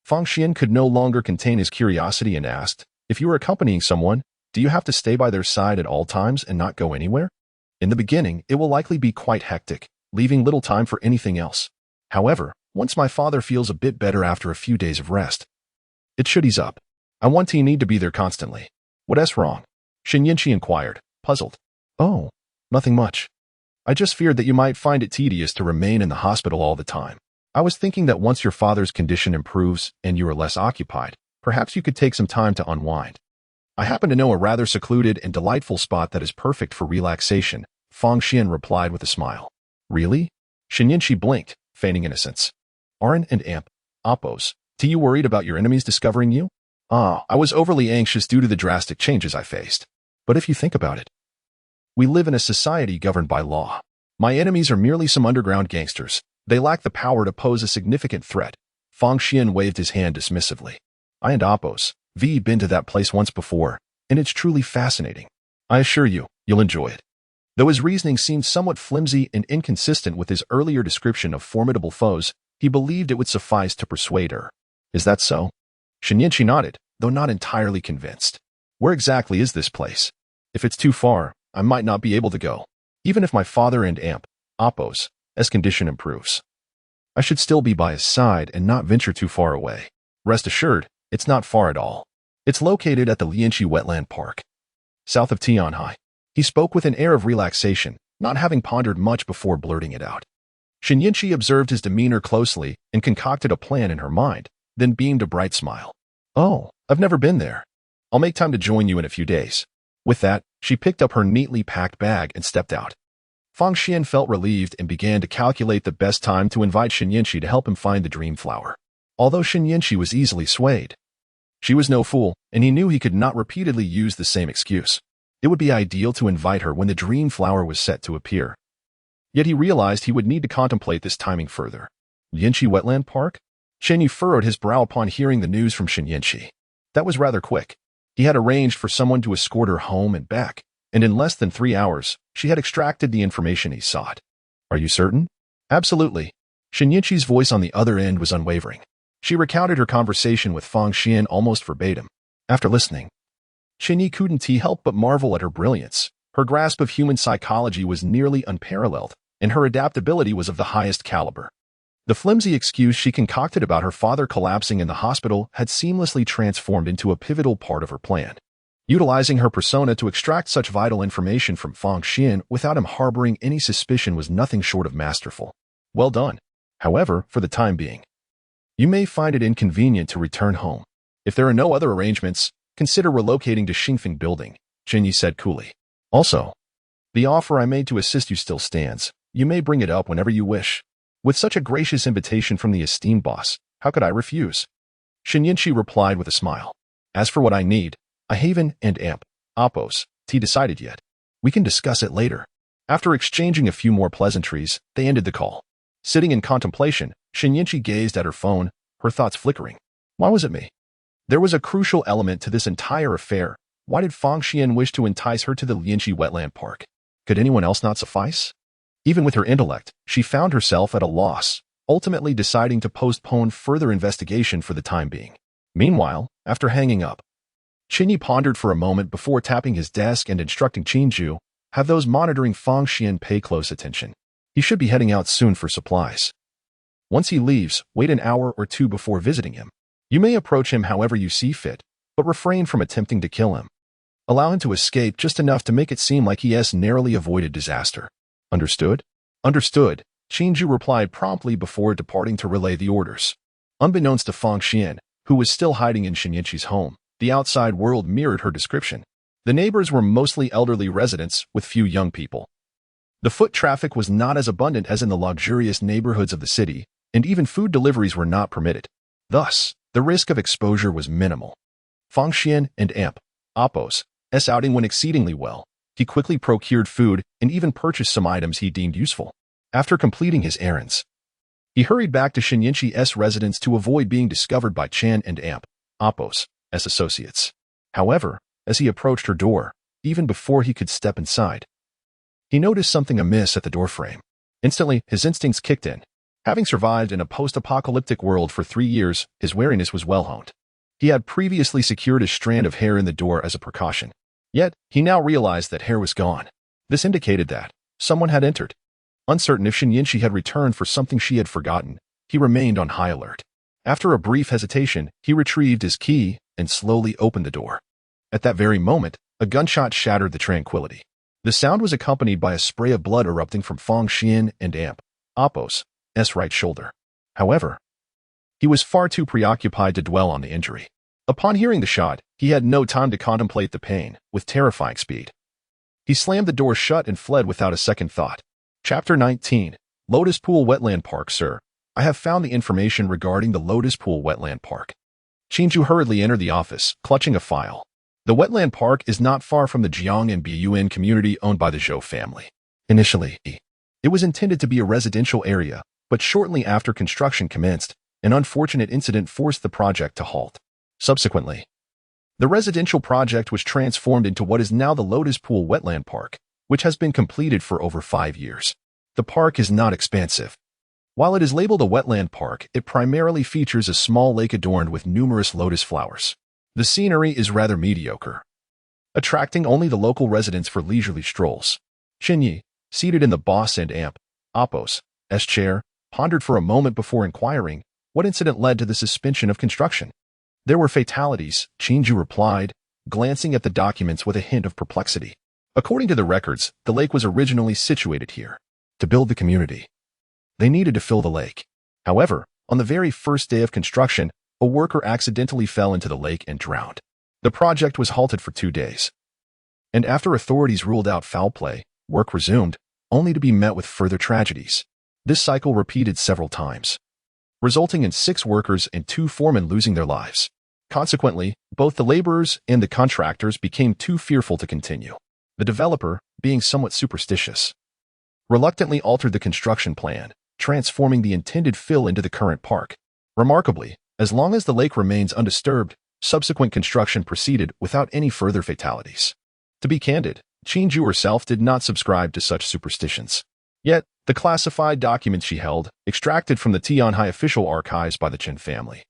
Fang Xian could no longer contain his curiosity and asked, If you are accompanying someone, do you have to stay by their side at all times and not go anywhere? In the beginning, it will likely be quite hectic, leaving little time for anything else. However, once my father feels a bit better after a few days of rest, it should ease up. I want to need to be there constantly. What's wrong? Chen Ye inquired, puzzled. Oh, nothing much. I just feared that you might find it tedious to remain in the hospital all the time. I was thinking that once your father's condition improves and you are less occupied, perhaps you could take some time to unwind. I happen to know a rather secluded and delightful spot that is perfect for relaxation, Fang Xian replied with a smile. Really? Chen Ye blinked, feigning innocence. Aren't and Amp, Oppos, are you worried about your enemies discovering you? I was overly anxious due to the drastic changes I faced. But if you think about it, we live in a society governed by law. My enemies are merely some underground gangsters. They lack the power to pose a significant threat. Fang Xian waved his hand dismissively. I and Oppos, been to that place once before, and it's truly fascinating. I assure you, you'll enjoy it. Though his reasoning seemed somewhat flimsy and inconsistent with his earlier description of formidable foes, he believed it would suffice to persuade her. Is that so? Chen Ye nodded, though not entirely convinced. Where exactly is this place? If it's too far, I might not be able to go. Even if my father and Amp, Oppos, as condition improves. I should still be by his side and not venture too far away. Rest assured, it's not far at all. It's located at the Lianqi Wetland Park, south of Tianhai. He spoke with an air of relaxation, not having pondered much before blurting it out. Chen Ye observed his demeanor closely and concocted a plan in her mind, then beamed a bright smile. Oh, I've never been there. I'll make time to join you in a few days. With that, she picked up her neatly packed bag and stepped out. Fang Xian felt relieved and began to calculate the best time to invite Chen Ye to help him find the dream flower. Although Chen Ye was easily swayed, she was no fool, and he knew he could not repeatedly use the same excuse. It would be ideal to invite her when the dream flower was set to appear. Yet he realized he would need to contemplate this timing further. Lianqi Wetland Park? Chen Ye furrowed his brow upon hearing the news from Chen Ye. That was rather quick. He had arranged for someone to escort her home and back, and in less than 3 hours, she had extracted the information he sought. Are you certain? Absolutely. Chen Ye's voice on the other end was unwavering. She recounted her conversation with Fang Xian almost verbatim. After listening, Chen Ye couldn't help but marvel at her brilliance. Her grasp of human psychology was nearly unparalleled, and her adaptability was of the highest caliber. The flimsy excuse she concocted about her father collapsing in the hospital had seamlessly transformed into a pivotal part of her plan. Utilizing her persona to extract such vital information from Fang Xian without him harboring any suspicion was nothing short of masterful. Well done. However, for the time being, you may find it inconvenient to return home. If there are no other arrangements, consider relocating to Xingfeng Building, Chen Ye said coolly. Also, the offer I made to assist you still stands. You may bring it up whenever you wish. With such a gracious invitation from the esteemed boss, how could I refuse? Chen Ye replied with a smile. As for what I need, a haven and Amp, Oppos, decided yet. We can discuss it later. After exchanging a few more pleasantries, they ended the call. Sitting in contemplation, Chen Ye gazed at her phone, her thoughts flickering. Why was it me? There was a crucial element to this entire affair. Why did Fang Xian wish to entice her to the Lianqi Wetland Park? Could anyone else not suffice? Even with her intellect, she found herself at a loss, ultimately deciding to postpone further investigation for the time being. Meanwhile, after hanging up, Chen Ye pondered for a moment before tapping his desk and instructing Qinju, have those monitoring Fang Xian pay close attention. He should be heading out soon for supplies. Once he leaves, wait an hour or two before visiting him. You may approach him however you see fit, but refrain from attempting to kill him. Allow him to escape just enough to make it seem like he has narrowly avoided disaster. Understood? Understood, Qinju replied promptly before departing to relay the orders. Unbeknownst to Fang Xian, who was still hiding in Chen Ye's home, the outside world mirrored her description. The neighbors were mostly elderly residents with few young people. The foot traffic was not as abundant as in the luxurious neighborhoods of the city, and even food deliveries were not permitted. Thus, the risk of exposure was minimal. Fang Xian and Amp, Oppos, outing went exceedingly well. He quickly procured food and even purchased some items he deemed useful. After completing his errands, he hurried back to Chen Ye's residence to avoid being discovered by Chen and Amp, Oppos, as associates. However, as he approached her door, even before he could step inside, he noticed something amiss at the doorframe. Instantly, his instincts kicked in. Having survived in a post-apocalyptic world for 3 years, his wariness was well-honed. He had previously secured a strand of hair in the door as a precaution. Yet, he now realized that hair was gone. This indicated that someone had entered. Uncertain if Chen Ye had returned for something she had forgotten, he remained on high alert. After a brief hesitation, he retrieved his key and slowly opened the door. At that very moment, a gunshot shattered the tranquility. The sound was accompanied by a spray of blood erupting from Fong Xian and Amp, Apos, S right shoulder. However, he was far too preoccupied to dwell on the injury. Upon hearing the shot, he had no time to contemplate the pain, with terrifying speed. He slammed the door shut and fled without a second thought. Chapter 19. Lotus Pool Wetland Park. Sir, I have found the information regarding the Lotus Pool Wetland Park. Chen Ye hurriedly entered the office, clutching a file. The wetland park is not far from the Jiang and Buyuan community owned by the Zhou family. Initially, it was intended to be a residential area, but shortly after construction commenced, an unfortunate incident forced the project to halt. Subsequently, the residential project was transformed into what is now the Lotus Pool Wetland Park, which has been completed for over 5 years. The park is not expansive. While it is labeled a wetland park, it primarily features a small lake adorned with numerous lotus flowers. The scenery is rather mediocre, attracting only the local residents for leisurely strolls. Chen Ye, seated in the boss and Amp, Apos, S chair, pondered for a moment before inquiring what incident led to the suspension of construction. There were fatalities, Chen Ye replied, glancing at the documents with a hint of perplexity. According to the records, the lake was originally situated here. To build the community, they needed to fill the lake. However, on the very first day of construction, a worker accidentally fell into the lake and drowned. The project was halted for 2 days. And after authorities ruled out foul play, work resumed, only to be met with further tragedies. This cycle repeated several times, resulting in 6 workers and 2 foremen losing their lives. Consequently, both the laborers and the contractors became too fearful to continue. The developer, being somewhat superstitious, reluctantly altered the construction plan, transforming the intended fill into the current park. Remarkably, as long as the lake remains undisturbed, subsequent construction proceeded without any further fatalities. To be candid, Chen Ye herself did not subscribe to such superstitions. Yet, the classified documents she held, extracted from the Tianhai official archives by the Chen family,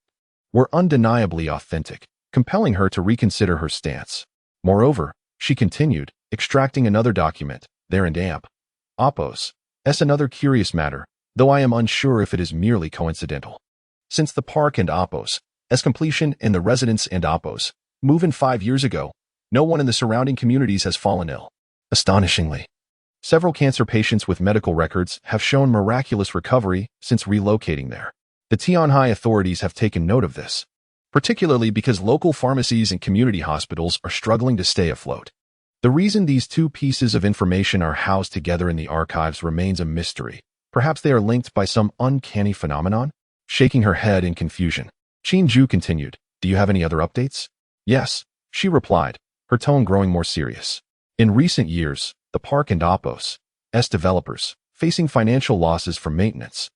were undeniably authentic, compelling her to reconsider her stance. Moreover, she continued, extracting another document, there and Amp, Apos, S another curious matter, though I am unsure if it is merely coincidental. Since the park and Apos, S completion and the residents and Apos, move in 5 years ago, no one in the surrounding communities has fallen ill. Astonishingly, several cancer patients with medical records have shown miraculous recovery since relocating there. The Tianhai authorities have taken note of this, particularly because local pharmacies and community hospitals are struggling to stay afloat. The reason these 2 pieces of information are housed together in the archives remains a mystery. Perhaps they are linked by some uncanny phenomenon? Shaking her head in confusion, Chen Ye continued, "Do you have any other updates?" "Yes," she replied, her tone growing more serious. In recent years, the park and Apos, S developers, facing financial losses from maintenance,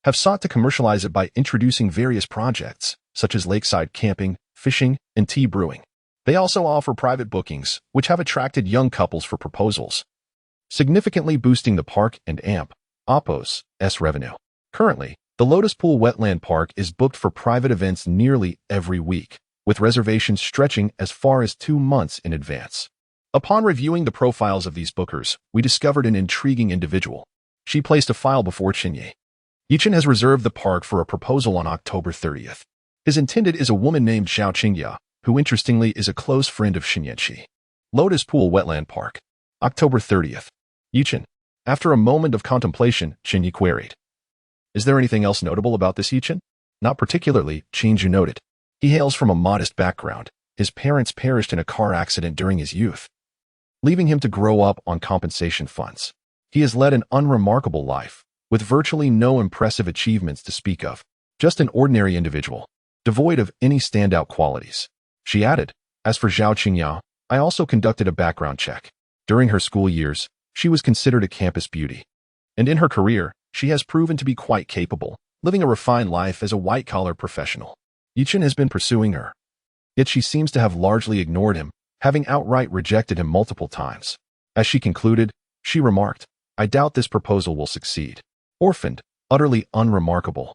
have sought to commercialize it by introducing various projects, such as lakeside camping, fishing, and tea brewing. They also offer private bookings, which have attracted young couples for proposals, significantly boosting the park and Amp, Apos, S revenue. Currently, the Lotus Pool Wetland Park is booked for private events nearly every week, with reservations stretching as far as 2 months in advance. Upon reviewing the profiles of these bookers, we discovered an intriguing individual. She placed a file before Chen Ye. Yichen has reserved the park for a proposal on October 30th. His intended is a woman named Chen Ye, who interestingly is a close friend of Chen Ye. Lotus Pool Wetland Park, October 30th. Yichen. After a moment of contemplation, Chen Ye queried, "Is there anything else notable about this Yichen?" "Not particularly," Chen Ye noted. He hails from a modest background. His parents perished in a car accident during his youth, leaving him to grow up on compensation funds. He has led an unremarkable life, with virtually no impressive achievements to speak of. Just an ordinary individual, devoid of any standout qualities. She added, "As for Zhao Qingya, I also conducted a background check. During her school years, she was considered a campus beauty. And in her career, she has proven to be quite capable, living a refined life as a white-collar professional. Yichen has been pursuing her, yet she seems to have largely ignored him, having outright rejected him multiple times. As she concluded, she remarked, I doubt this proposal will succeed. Orphaned, utterly unremarkable,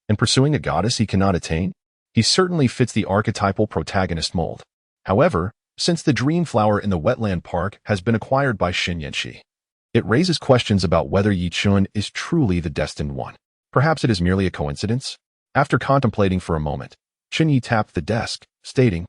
and pursuing a goddess he cannot attain? He certainly fits the archetypal protagonist mold. However, since the dream flower in the wetland park has been acquired by Chen Ye, it raises questions about whether Yi Chun is truly the destined one. Perhaps it is merely a coincidence? After contemplating for a moment, Chen Ye tapped the desk, stating,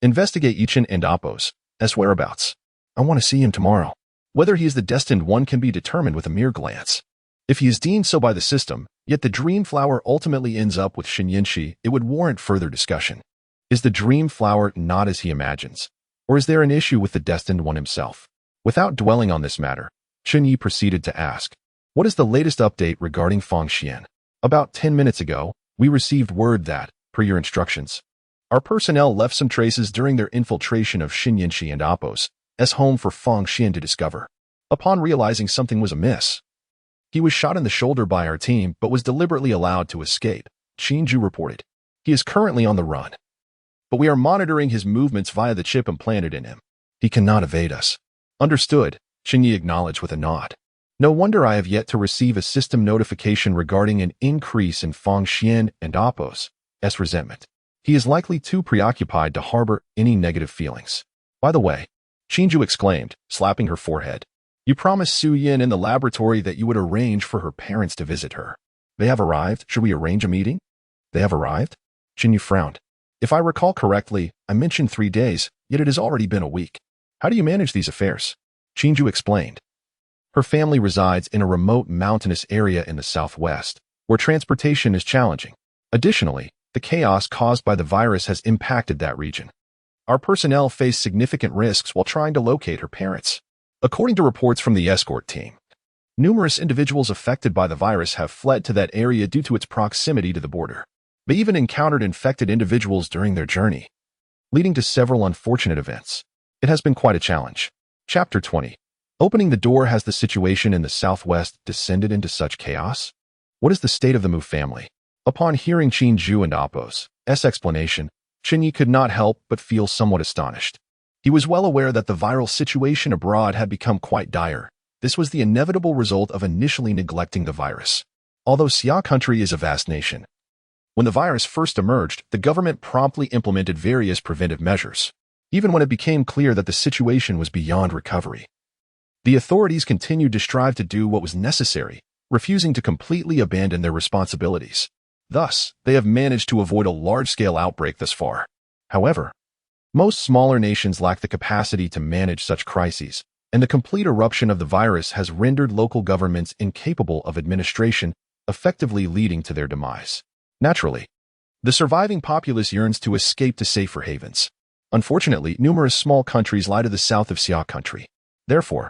Investigate Yichen and Apos, S whereabouts. I want to see him tomorrow. Whether he is the destined one can be determined with a mere glance. If he is deemed so by the system, yet the dream flower ultimately ends up with Chen Ye, it would warrant further discussion. Is the dream flower not as he imagines? Or is there an issue with the destined one himself? Without dwelling on this matter, Chen Ye proceeded to ask, "What is the latest update regarding Fang Xian? About 10 minutes ago, we received word that, per your instructions, our personnel left some traces during their infiltration of Xinyanxi and Apos, as home for Fang Xian to discover. Upon realizing something was amiss, he was shot in the shoulder by our team but was deliberately allowed to escape," Qinju reported. "He is currently on the run, but we are monitoring his movements via the chip implanted in him. He cannot evade us." "Understood," Chen Ye acknowledged with a nod. "No wonder I have yet to receive a system notification regarding an increase in Fang Xian and Apos' resentment. He is likely too preoccupied to harbor any negative feelings." "By the way," Qinju exclaimed, slapping her forehead, "you promised Su Yin in the laboratory that you would arrange for her parents to visit her. They have arrived. Should we arrange a meeting?" "They have arrived?" Qinju frowned. "If I recall correctly, I mentioned 3 days, yet it has already been a week. How do you manage these affairs?" Qinju explained. Her family resides in a remote mountainous area in the southwest, where transportation is challenging. Additionally, the chaos caused by the virus has impacted that region. Our personnel face significant risks while trying to locate her parents. According to reports from the escort team, numerous individuals affected by the virus have fled to that area due to its proximity to the border. They even encountered infected individuals during their journey, leading to several unfortunate events. It has been quite a challenge. Chapter 20. Opening the door. Has the situation in the southwest descended into such chaos? What is the state of the Mu family? Upon hearing Qinju and Apos' explanation, Chen Ye could not help but feel somewhat astonished. He was well aware that the viral situation abroad had become quite dire. This was the inevitable result of initially neglecting the virus. Although Xia country is a vast nation, when the virus first emerged, the government promptly implemented various preventive measures. Even when it became clear that the situation was beyond recovery, the authorities continued to strive to do what was necessary, refusing to completely abandon their responsibilities. Thus, they have managed to avoid a large-scale outbreak thus far. However, most smaller nations lack the capacity to manage such crises, and the complete eruption of the virus has rendered local governments incapable of administration, effectively leading to their demise. Naturally, the surviving populace yearns to escape to safer havens. Unfortunately, numerous small countries lie to the south of Xia country. Therefore,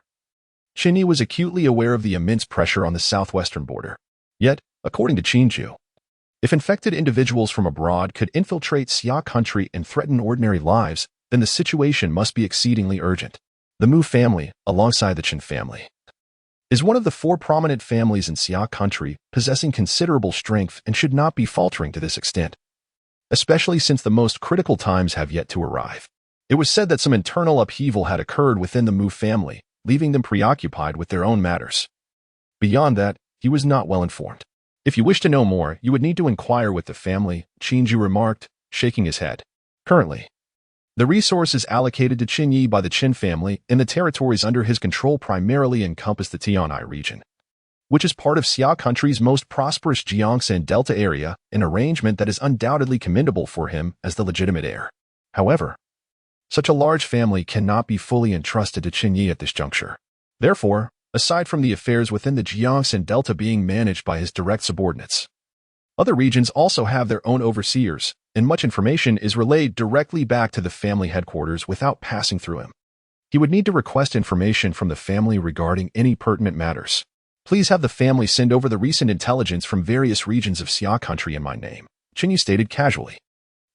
Chen Ye was acutely aware of the immense pressure on the southwestern border. Yet, according to Qinju, if infected individuals from abroad could infiltrate Xia country and threaten ordinary lives, then the situation must be exceedingly urgent. The Mu family, alongside the Chen family, is one of the 4 prominent families in Xia country, possessing considerable strength and should not be faltering to this extent, especially since the most critical times have yet to arrive. It was said that some internal upheaval had occurred within the Mu family, leaving them preoccupied with their own matters. Beyond that, he was not well informed. "If you wish to know more, you would need to inquire with the family," Qinju remarked, shaking his head. Currently, the resources allocated to Chen Ye by the Chen family in the territories under his control primarily encompass the Tianai region, which is part of Xia country's most prosperous Jiangsan Delta area, an arrangement that is undoubtedly commendable for him as the legitimate heir. However, such a large family cannot be fully entrusted to Chen Ye at this juncture. Therefore, aside from the affairs within the Jiangsan Delta being managed by his direct subordinates, other regions also have their own overseers, and much information is relayed directly back to the family headquarters without passing through him. He would need to request information from the family regarding any pertinent matters. "Please have the family send over the recent intelligence from various regions of Xia country in my name," Chen Ye stated casually.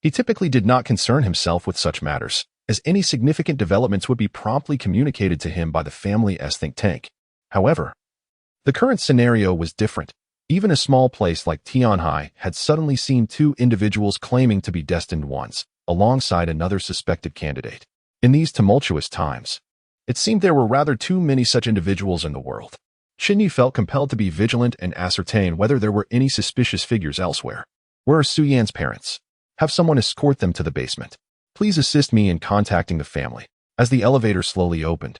He typically did not concern himself with such matters, as any significant developments would be promptly communicated to him by the family's think tank. However, the current scenario was different. Even a small place like Tianhai had suddenly seen 2 individuals claiming to be destined ones, alongside another suspected candidate. In these tumultuous times, it seemed there were rather too many such individuals in the world. Chen Ye felt compelled to be vigilant and ascertain whether there were any suspicious figures elsewhere. "Where are Su Yan's parents? Have someone escort them to the basement. Please assist me in contacting the family." As the elevator slowly opened,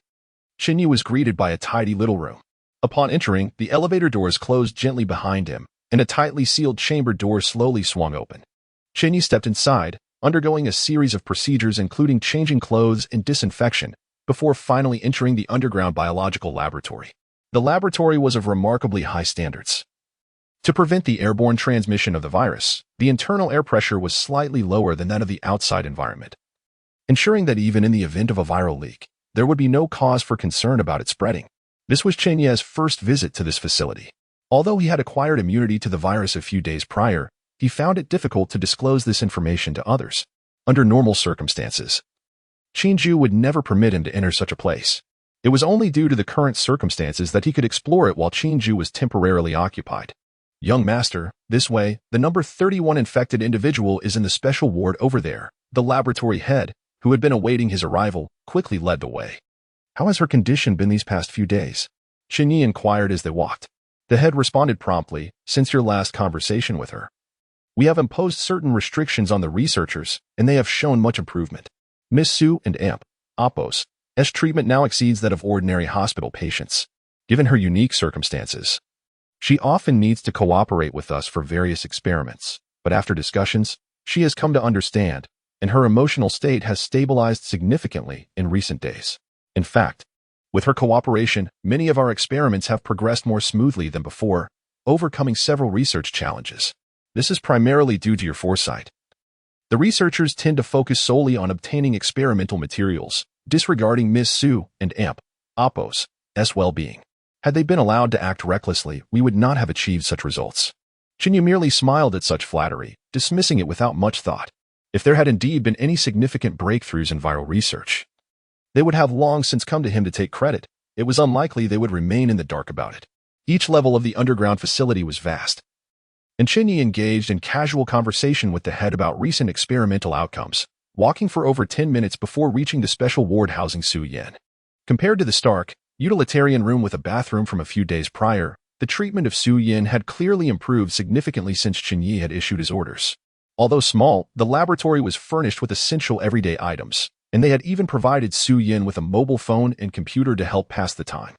Chen Ye was greeted by a tidy little room. Upon entering, the elevator doors closed gently behind him, and a tightly sealed chamber door slowly swung open. Chen Ye stepped inside, undergoing a series of procedures including changing clothes and disinfection, before finally entering the underground biological laboratory. The laboratory was of remarkably high standards. To prevent the airborne transmission of the virus, the internal air pressure was slightly lower than that of the outside environment, ensuring that even in the event of a viral leak, there would be no cause for concern about it spreading. This was Chen Ye's first visit to this facility. Although he had acquired immunity to the virus a few days prior, he found it difficult to disclose this information to others. Under normal circumstances, Chen Ye would never permit him to enter such a place. It was only due to the current circumstances that he could explore it while Chen Ye was temporarily occupied. Young master, this way, the number 31 infected individual is in the special ward over there. The laboratory head, who had been awaiting his arrival, quickly led the way. How has her condition been these past few days? Chen Ye inquired as they walked. The head responded promptly, since your last conversation with her. We have imposed certain restrictions on the researchers, and they have shown much improvement. Miss Su and Amp, Appos, S treatment now exceeds that of ordinary hospital patients. Given her unique circumstances, she often needs to cooperate with us for various experiments, but after discussions, she has come to understand, and her emotional state has stabilized significantly in recent days. In fact, with her cooperation, many of our experiments have progressed more smoothly than before, overcoming several research challenges. This is primarily due to your foresight. The researchers tend to focus solely on obtaining experimental materials, disregarding Ms. Su and Amp, Appos, S well-being. Had they been allowed to act recklessly, we would not have achieved such results. Chen Ye merely smiled at such flattery, dismissing it without much thought. If there had indeed been any significant breakthroughs in viral research, they would have long since come to him to take credit. It was unlikely they would remain in the dark about it. Each level of the underground facility was vast, and Chen Ye engaged in casual conversation with the head about recent experimental outcomes, walking for over 10 minutes before reaching the special ward housing Su Yan. Compared to the stark, utilitarian room with a bathroom from a few days prior, the treatment of Su Yan had clearly improved significantly since Chen Ye had issued his orders. Although small, the laboratory was furnished with essential everyday items, and they had even provided Su Yan with a mobile phone and computer to help pass the time.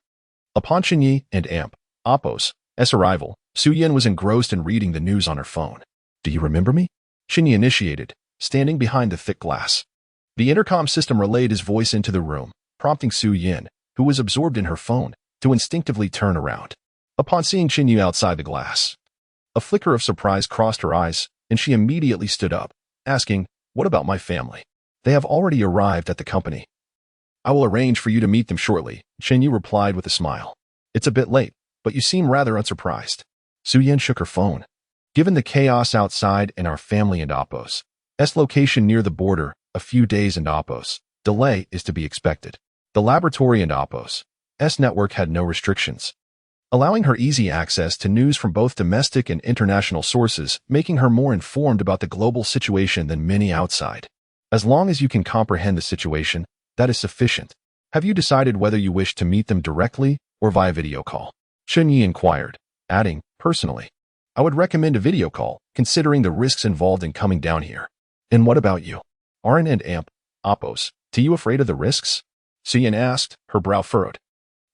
Upon Chen Ye and Amp, Appos, S arrival, Su Yan was engrossed in reading the news on her phone. Do you remember me? Chen Ye initiated, standing behind the thick glass. The intercom system relayed his voice into the room, prompting Su Yan, who was absorbed in her phone, to instinctively turn around. Upon seeing Chen Ye outside the glass, a flicker of surprise crossed her eyes, and she immediately stood up, asking, "What about my family? They have already arrived at the company." "I will arrange for you to meet them shortly," Chen Ye replied with a smile. "It's a bit late, but you seem rather unsurprised." Su Yan shook her phone. Given the chaos outside and our family and Appos' location near the border, a few days and Appos' delay is to be expected. The laboratory and Appos' network had no restrictions, allowing her easy access to news from both domestic and international sources, making her more informed about the global situation than many outside. As long as you can comprehend the situation, that is sufficient. Have you decided whether you wish to meet them directly or via video call? Chen Ye inquired, adding, "Personally, I would recommend a video call, considering the risks involved in coming down here." "And what about you? Aren't and Amp, Appos, are you afraid of the risks?" Su Yan asked, her brow furrowed.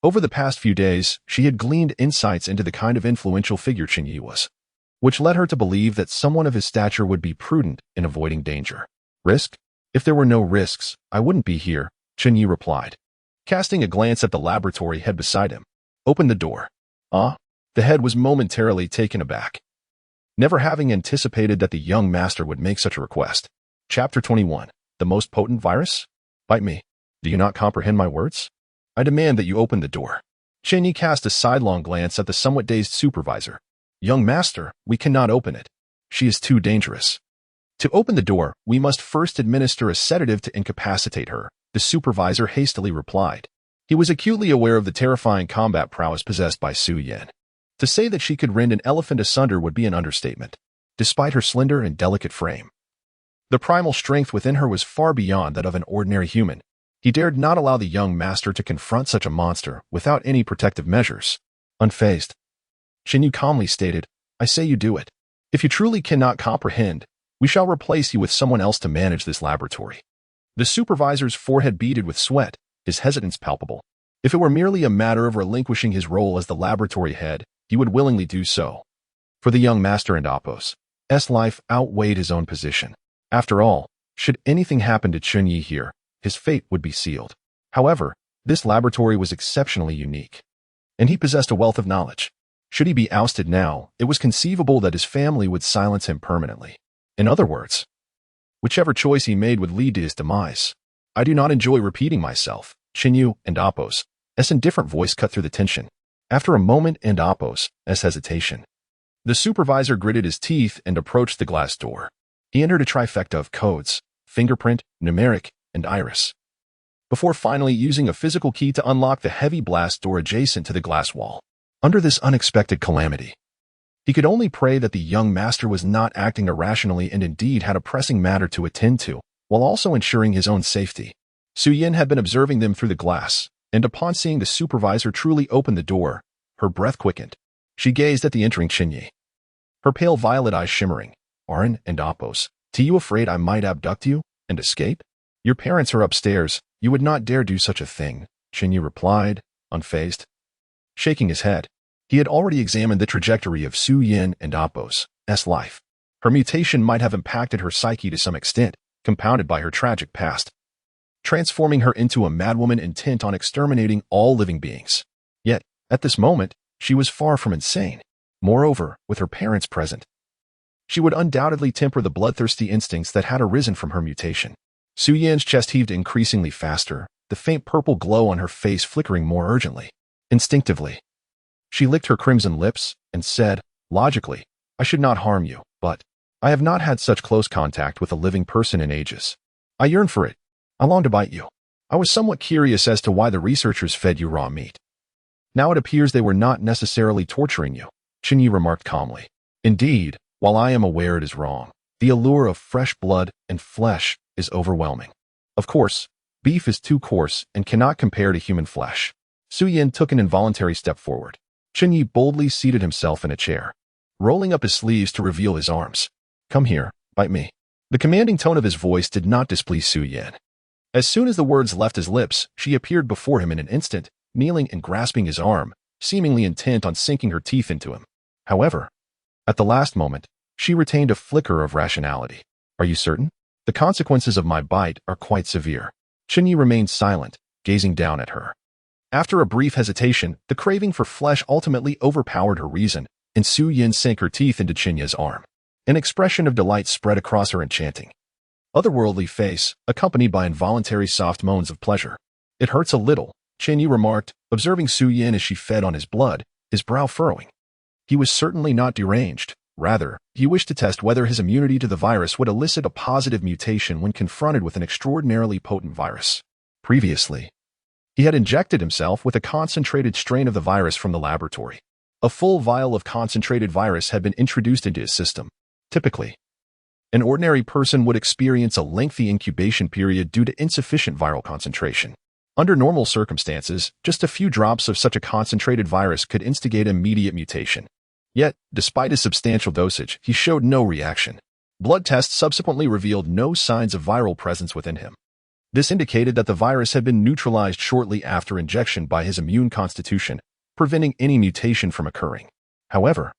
Over the past few days, she had gleaned insights into the kind of influential figure Chen Ye was, which led her to believe that someone of his stature would be prudent in avoiding danger. "Risk? If there were no risks, I wouldn't be here," Chen Ye replied, casting a glance at the laboratory head beside him. "Open the door." "Ah?" The head was momentarily taken aback, never having anticipated that the young master would make such a request. Chapter 21. The most potent virus? Bite me. Do you not comprehend my words? I demand that you open the door. Chen Ye cast a sidelong glance at the somewhat dazed supervisor. "Young master, we cannot open it. She is too dangerous. To open the door, we must first administer a sedative to incapacitate her," the supervisor hastily replied. He was acutely aware of the terrifying combat prowess possessed by Su Yan. To say that she could rend an elephant asunder would be an understatement, despite her slender and delicate frame. The primal strength within her was far beyond that of an ordinary human. He dared not allow the young master to confront such a monster without any protective measures. Unfazed, Chen Ye calmly stated, "I say you do it. If you truly cannot comprehend, we shall replace you with someone else to manage this laboratory." The supervisor's forehead beaded with sweat, his hesitance palpable. If it were merely a matter of relinquishing his role as the laboratory head, he would willingly do so. For the young master and Appos' life outweighed his own position. After all, should anything happen to Chen Ye here, his fate would be sealed. However, this laboratory was exceptionally unique, and he possessed a wealth of knowledge. Should he be ousted now, it was conceivable that his family would silence him permanently. In other words, whichever choice he made would lead to his demise. I do not enjoy repeating myself, Chen Ye and Apos, S indifferent voice cut through the tension. After a moment and Apos, S hesitation. The supervisor gritted his teeth and approached the glass door. He entered a trifecta of codes, fingerprint, numeric, and iris, before finally using a physical key to unlock the heavy blast door adjacent to the glass wall. Under this unexpected calamity, he could only pray that the young master was not acting irrationally and indeed had a pressing matter to attend to, while also ensuring his own safety. Su Yin had been observing them through the glass, and upon seeing the supervisor truly open the door, her breath quickened. She gazed at the entering Chen Ye, her pale violet eyes shimmering. Arin and Apos, are you afraid I might abduct you and escape? Your parents are upstairs. You would not dare do such a thing, Chen Ye replied, unfazed. Shaking his head, he had already examined the trajectory of Su Yin and Apos' life. Her mutation might have impacted her psyche to some extent, compounded by her tragic past, transforming her into a madwoman intent on exterminating all living beings. Yet, at this moment, she was far from insane. Moreover, with her parents present, she would undoubtedly temper the bloodthirsty instincts that had arisen from her mutation. Su Yin's chest heaved increasingly faster, the faint purple glow on her face flickering more urgently. Instinctively, she licked her crimson lips and said, logically, I should not harm you, but I have not had such close contact with a living person in ages. I yearn for it. I long to bite you. I was somewhat curious as to why the researchers fed you raw meat. Now it appears they were not necessarily torturing you, Chen Ye remarked calmly. Indeed, while I am aware it is wrong, the allure of fresh blood and flesh is overwhelming. Of course, beef is too coarse and cannot compare to human flesh. Su Yin took an involuntary step forward. Chen Ye boldly seated himself in a chair, rolling up his sleeves to reveal his arms. Come here, bite me. The commanding tone of his voice did not displease Su Yin. As soon as the words left his lips, she appeared before him in an instant, kneeling and grasping his arm, seemingly intent on sinking her teeth into him. However, at the last moment, she retained a flicker of rationality. Are you certain? The consequences of my bite are quite severe. Chen Ye remained silent, gazing down at her. After a brief hesitation, the craving for flesh ultimately overpowered her reason, and Su Yin sank her teeth into Chen Ye's arm. An expression of delight spread across her enchanting, otherworldly face, accompanied by involuntary soft moans of pleasure. It hurts a little, Chen Ye remarked, observing Su Yin as she fed on his blood, his brow furrowing. He was certainly not deranged. Rather, he wished to test whether his immunity to the virus would elicit a positive mutation when confronted with an extraordinarily potent virus. Previously, he had injected himself with a concentrated strain of the virus from the laboratory. A full vial of concentrated virus had been introduced into his system. Typically, an ordinary person would experience a lengthy incubation period due to insufficient viral concentration. Under normal circumstances, just a few drops of such a concentrated virus could instigate immediate mutation. Yet, despite his substantial dosage, he showed no reaction. Blood tests subsequently revealed no signs of viral presence within him. This indicated that the virus had been neutralized shortly after injection by his immune constitution, preventing any mutation from occurring. However,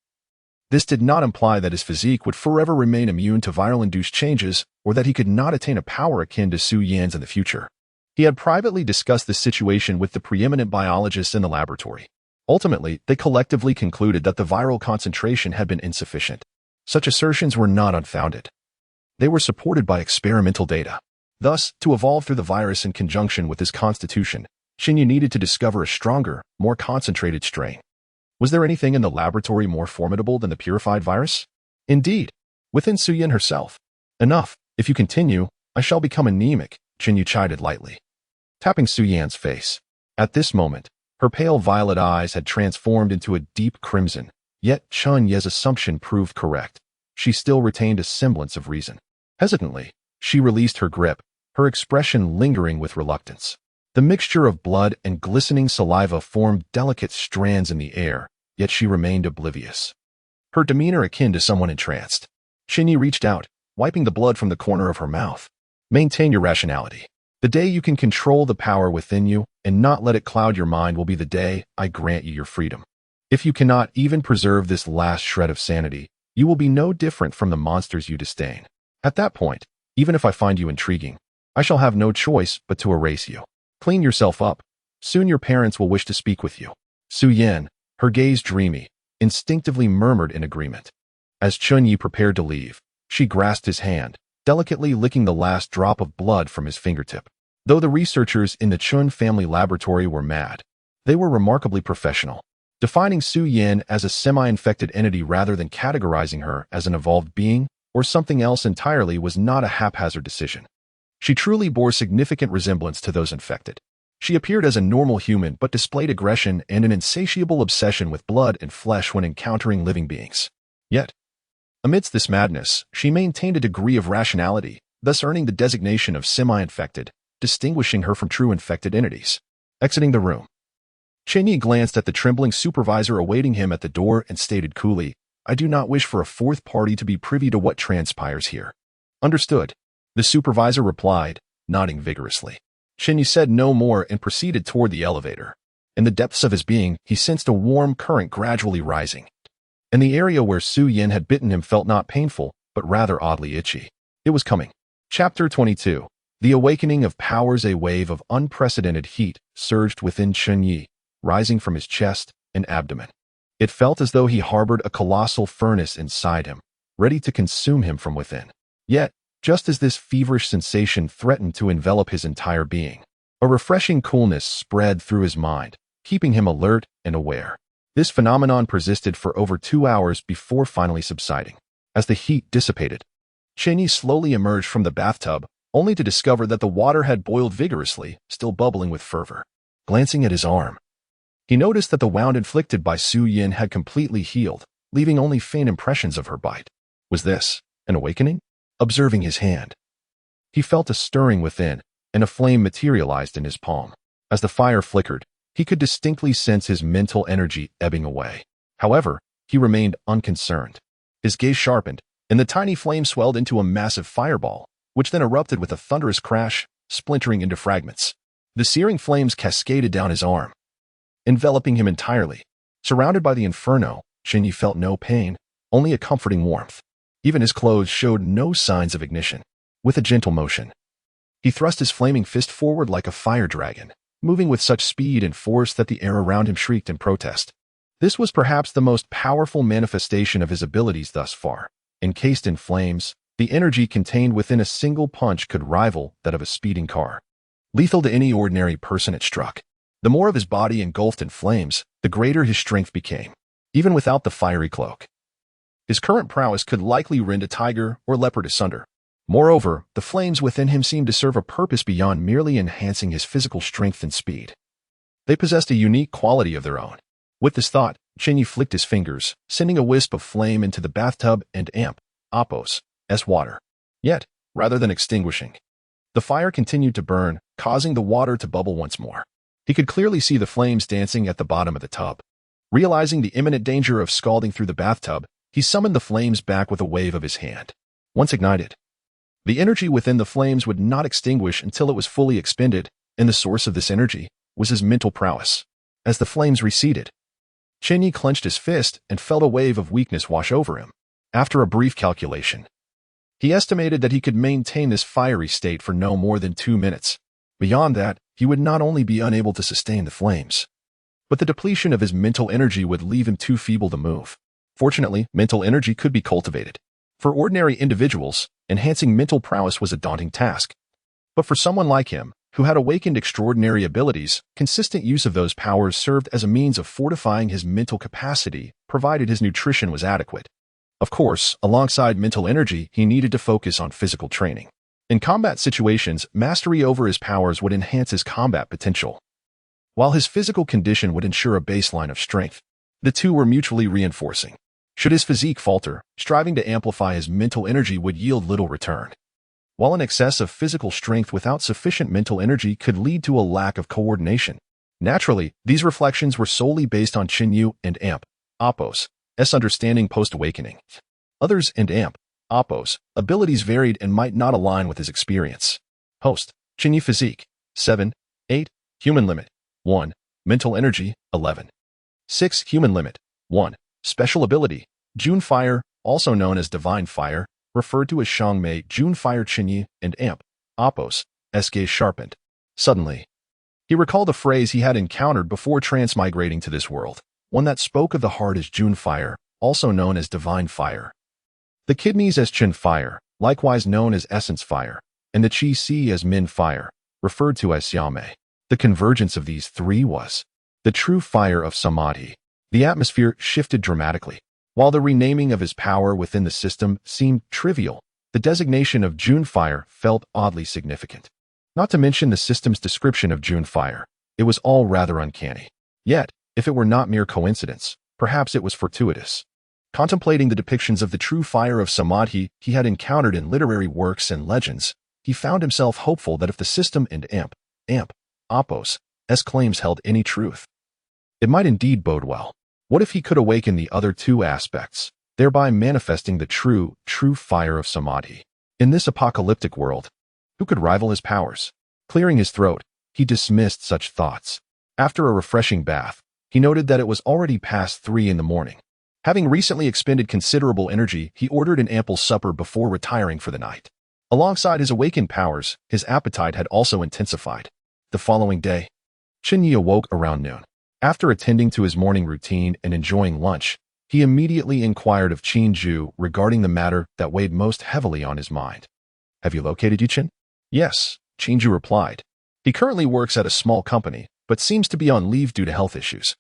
this did not imply that his physique would forever remain immune to viral-induced changes or that he could not attain a power akin to Su Yin's in the future. He had privately discussed this situation with the preeminent biologists in the laboratory. Ultimately, they collectively concluded that the viral concentration had been insufficient. Such assertions were not unfounded. They were supported by experimental data. Thus, to evolve through the virus in conjunction with his constitution, Chen Ye needed to discover a stronger, more concentrated strain. Was there anything in the laboratory more formidable than the purified virus? Indeed, within Su Yin herself. Enough. If you continue, I shall become anemic, Chen Ye chided lightly, tapping Su Yan's face. At this moment, her pale violet eyes had transformed into a deep crimson, yet Chen Ye's assumption proved correct. She still retained a semblance of reason. Hesitantly, she released her grip, her expression lingering with reluctance. The mixture of blood and glistening saliva formed delicate strands in the air, yet she remained oblivious, her demeanor akin to someone entranced. Chen Ye reached out, wiping the blood from the corner of her mouth. Maintain your rationality. The day you can control the power within you and not let it cloud your mind will be the day I grant you your freedom. If you cannot even preserve this last shred of sanity, you will be no different from the monsters you disdain. At that point, even if I find you intriguing, I shall have no choice but to erase you. Clean yourself up. Soon your parents will wish to speak with you. Su Yan, her gaze dreamy, instinctively murmured in agreement. As Chen Ye prepared to leave, she grasped his hand, delicately licking the last drop of blood from his fingertip. Though the researchers in the Chun family laboratory were mad, they were remarkably professional, defining Su Yan as a semi-infected entity rather than categorizing her as an evolved being or something else entirely was not a haphazard decision. She truly bore significant resemblance to those infected. She appeared as a normal human but displayed aggression and an insatiable obsession with blood and flesh when encountering living beings. Yet, amidst this madness, she maintained a degree of rationality, thus earning the designation of semi-infected, distinguishing her from true infected entities. Exiting the room, Chen Ye glanced at the trembling supervisor awaiting him at the door and stated coolly, "I do not wish for a fourth party to be privy to what transpires here." "Understood," the supervisor replied, nodding vigorously. Chen Ye said no more and proceeded toward the elevator. In the depths of his being, he sensed a warm current gradually rising. And the area where Su Yan had bitten him felt not painful, but rather oddly itchy. It was coming. Chapter 22. The Awakening of Powers. A wave of unprecedented heat surged within Chen Ye, rising from his chest and abdomen. It felt as though he harbored a colossal furnace inside him, ready to consume him from within. Yet, just as this feverish sensation threatened to envelop his entire being, a refreshing coolness spread through his mind, keeping him alert and aware. This phenomenon persisted for over 2 hours before finally subsiding. As the heat dissipated, Chen Ye slowly emerged from the bathtub, only to discover that the water had boiled vigorously, still bubbling with fervor. Glancing at his arm, he noticed that the wound inflicted by Su Yan had completely healed, leaving only faint impressions of her bite. Was this an awakening? Observing his hand, he felt a stirring within, and a flame materialized in his palm. As the fire flickered, he could distinctly sense his mental energy ebbing away. However, he remained unconcerned. His gaze sharpened, and the tiny flame swelled into a massive fireball, which then erupted with a thunderous crash, splintering into fragments. The searing flames cascaded down his arm, enveloping him entirely. Surrounded by the inferno, Chen Ye felt no pain, only a comforting warmth. Even his clothes showed no signs of ignition. With a gentle motion, he thrust his flaming fist forward like a fire dragon, moving with such speed and force that the air around him shrieked in protest. This was perhaps the most powerful manifestation of his abilities thus far. Encased in flames, the energy contained within a single punch could rival that of a speeding car. Lethal to any ordinary person it struck. The more of his body engulfed in flames, the greater his strength became. Even without the fiery cloak, his current prowess could likely rend a tiger or leopard asunder. Moreover, the flames within him seemed to serve a purpose beyond merely enhancing his physical strength and speed. They possessed a unique quality of their own. With this thought, Chen Ye flicked his fingers, sending a wisp of flame into the bathtub and Appos water. Yet, rather than extinguishing, the fire continued to burn, causing the water to bubble once more. He could clearly see the flames dancing at the bottom of the tub. Realizing the imminent danger of scalding through the bathtub, he summoned the flames back with a wave of his hand. Once ignited, the energy within the flames would not extinguish until it was fully expended, and the source of this energy was his mental prowess. As the flames receded, Chen Ye clenched his fist and felt a wave of weakness wash over him. After a brief calculation, he estimated that he could maintain this fiery state for no more than 2 minutes. Beyond that, he would not only be unable to sustain the flames, but the depletion of his mental energy would leave him too feeble to move. Fortunately, mental energy could be cultivated. For ordinary individuals, enhancing mental prowess was a daunting task. But for someone like him, who had awakened extraordinary abilities, consistent use of those powers served as a means of fortifying his mental capacity, provided his nutrition was adequate. Of course, alongside mental energy, he needed to focus on physical training. In combat situations, mastery over his powers would enhance his combat potential, while his physical condition would ensure a baseline of strength. The two were mutually reinforcing. Should his physique falter, striving to amplify his mental energy would yield little return. While an excess of physical strength without sufficient mental energy could lead to a lack of coordination. Naturally, these reflections were solely based on Chen Ye and Appos' understanding post-awakening. Others and Appos' abilities varied and might not align with his experience. Host, Chen Ye physique, 7, 8, human limit, 1, mental energy, 11. 6. Human limit, 1. Special ability, June Fire, also known as Divine Fire, referred to as Shangmei June Fire. Chen Ye and Appos' gaze sharpened. Suddenly, He recalled a phrase he had encountered before transmigrating to this world, one that spoke of the heart as Jun fire, also known as divine fire, the kidneys as Chen fire, likewise known as essence fire, and the Qi Si as Min fire, referred to as Xiaomei. The convergence of these three was the true fire of Samadhi. The atmosphere shifted dramatically. While the renaming of his power within the system seemed trivial, the designation of Jun fire felt oddly significant. Not to mention the system's description of Jun fire, it was all rather uncanny. Yet, if it were not mere coincidence, perhaps it was fortuitous. Contemplating the depictions of the true fire of Samadhi he had encountered in literary works and legends, he found himself hopeful that if the system and Oppos' claims held any truth, it might indeed bode well. What if he could awaken the other two aspects, thereby manifesting the true fire of Samadhi? In this apocalyptic world, who could rival his powers? Clearing his throat, he dismissed such thoughts. After a refreshing bath, he noted that it was already past 3 in the morning. Having recently expended considerable energy, he ordered an ample supper before retiring for the night. Alongside his awakened powers, his appetite had also intensified. The following day, Chen Ye awoke around noon. After attending to his morning routine and enjoying lunch, he immediately inquired of Qin Zhu regarding the matter that weighed most heavily on his mind. "Have you located Yuchen?" "Yes," Qin Zhu replied. "He currently works at a small company, but seems to be on leave due to health issues.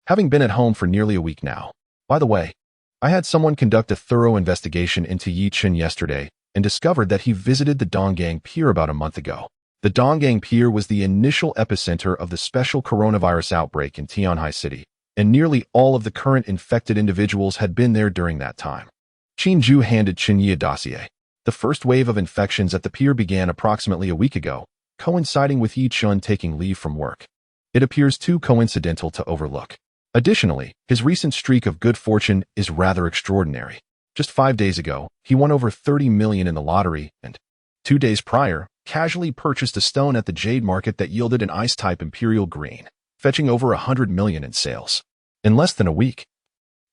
Having been at home for nearly a week now. By the way, I had someone conduct a thorough investigation into Yi Chen yesterday and discovered that he visited the Donggang Pier about a month ago. The Donggang Pier was the initial epicenter of the special coronavirus outbreak in Tianhai City, and nearly all of the current infected individuals had been there during that time." Qin Zhu handed Chen Ye a dossier. The first wave of infections at the pier began approximately a week ago, coinciding with Yi Chen taking leave from work. It appears too coincidental to overlook. Additionally, his recent streak of good fortune is rather extraordinary. Just 5 days ago, he won over 30 million in the lottery and, 2 days prior, casually purchased a stone at the jade market that yielded an ice-type imperial green, fetching over 100 million in sales. In less than a week,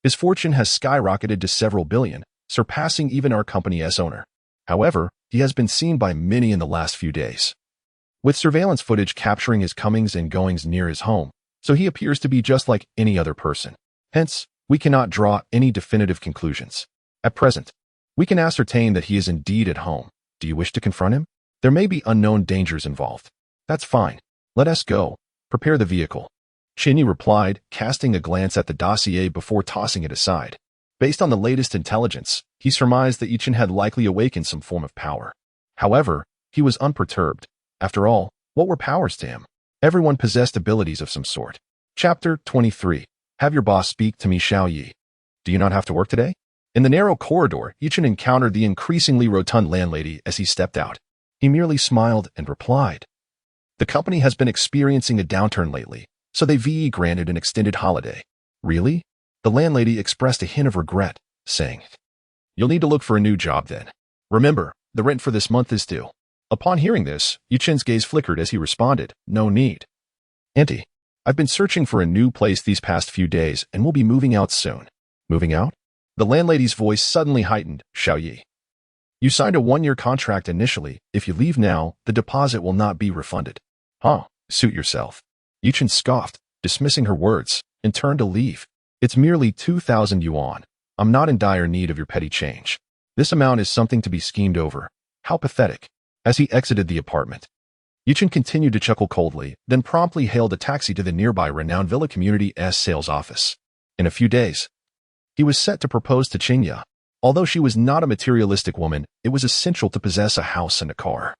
his fortune has skyrocketed to several billion, surpassing even our company's owner. However, he has been seen by many in the last few days, with surveillance footage capturing his comings and goings near his home, so he appears to be just like any other person. Hence, we cannot draw any definitive conclusions. At present, we can ascertain that he is indeed at home. Do you wish to confront him? There may be unknown dangers involved. That's fine. Let us go. Prepare the vehicle. Chen Ye replied, casting a glance at the dossier before tossing it aside. Based on the latest intelligence, he surmised that Yi Chen had likely awakened some form of power. However, he was unperturbed. After all, what were powers to him? Everyone possessed abilities of some sort. Chapter 23. Have your boss speak to me, Xiao Yi. Do you not have to work today? In the narrow corridor, Yi Chen encountered the increasingly rotund landlady as he stepped out. He merely smiled and replied, "The company has been experiencing a downturn lately, so they VE granted an extended holiday." "Really?" The landlady expressed a hint of regret, saying, "You'll need to look for a new job then. Remember, the rent for this month is due." Upon hearing this, Yi Chen's gaze flickered as he responded, "No need. Auntie, I've been searching for a new place these past few days and will be moving out soon." "Moving out?" The landlady's voice suddenly heightened. "Xiao Yi, you signed a 1-year contract initially. If you leave now, the deposit will not be refunded." "Huh, suit yourself." Yi Chen scoffed, dismissing her words, and turned to leave. "It's merely 2,000 yuan. I'm not in dire need of your petty change. This amount is something to be schemed over. How pathetic." As he exited the apartment, Yi Chen continued to chuckle coldly, then promptly hailed a taxi to the nearby renowned Villa Community's sales office. In a few days, he was set to propose to Chen Ye. Although she was not a materialistic woman, it was essential to possess a house and a car.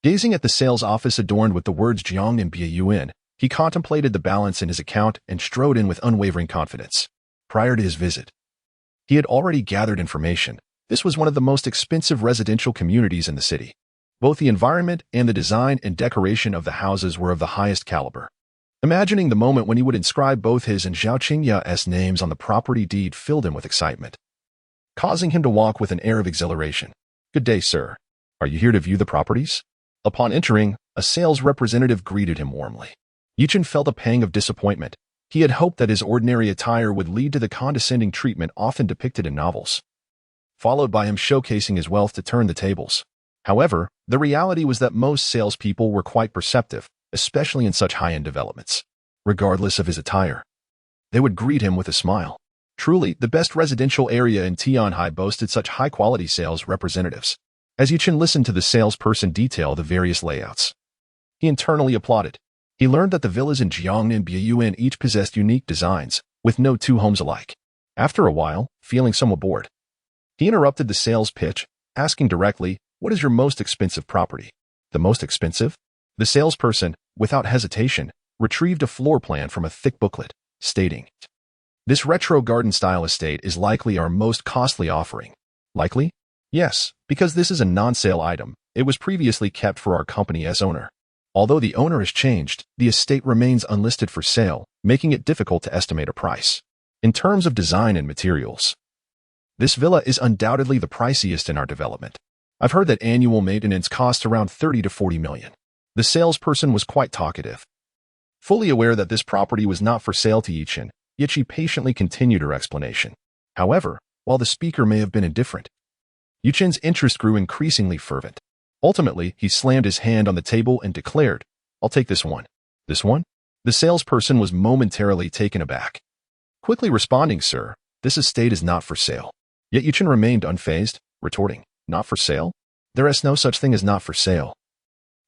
Gazing at the sales office adorned with the words Jiang and Biayuan, he contemplated the balance in his account and strode in with unwavering confidence. Prior to his visit, he had already gathered information. This was one of the most expensive residential communities in the city. Both the environment and the design and decoration of the houses were of the highest caliber. Imagining the moment when he would inscribe both his and Zhao Qingya's names on the property deed filled him with excitement, causing him to walk with an air of exhilaration. "Good day, sir. Are you here to view the properties?" Upon entering, a sales representative greeted him warmly. Yi Chen felt a pang of disappointment. He had hoped that his ordinary attire would lead to the condescending treatment often depicted in novels, followed by him showcasing his wealth to turn the tables. However, the reality was that most salespeople were quite perceptive, especially in such high-end developments. Regardless of his attire, they would greet him with a smile. Truly, the best residential area in Tianhai boasted such high-quality sales representatives. As Chen listened to the salesperson detail the various layouts, he internally applauded. He learned that the villas in Jiangnan each possessed unique designs, with no two homes alike. After a while, feeling somewhat bored, he interrupted the sales pitch, asking directly, "What is your most expensive property?" "The most expensive?" The salesperson, without hesitation, retrieved a floor plan from a thick booklet, stating, "This retro garden-style estate is likely our most costly offering." "Likely?" "Yes, because this is a non-sale item. It was previously kept for our company as owner. Although the owner has changed, the estate remains unlisted for sale, making it difficult to estimate a price. In terms of design and materials, this villa is undoubtedly the priciest in our development. I've heard that annual maintenance costs around 30 to 40 million. The salesperson was quite talkative. Fully aware that this property was not for sale to Chen, yet she patiently continued her explanation. However, while the speaker may have been indifferent, Chen's interest grew increasingly fervent. Ultimately, he slammed his hand on the table and declared, "I'll take this one." "This one?" The salesperson was momentarily taken aback. Quickly responding, "Sir, this estate is not for sale." Yet Chen remained unfazed, retorting, "Not for sale? There is no such thing as not for sale.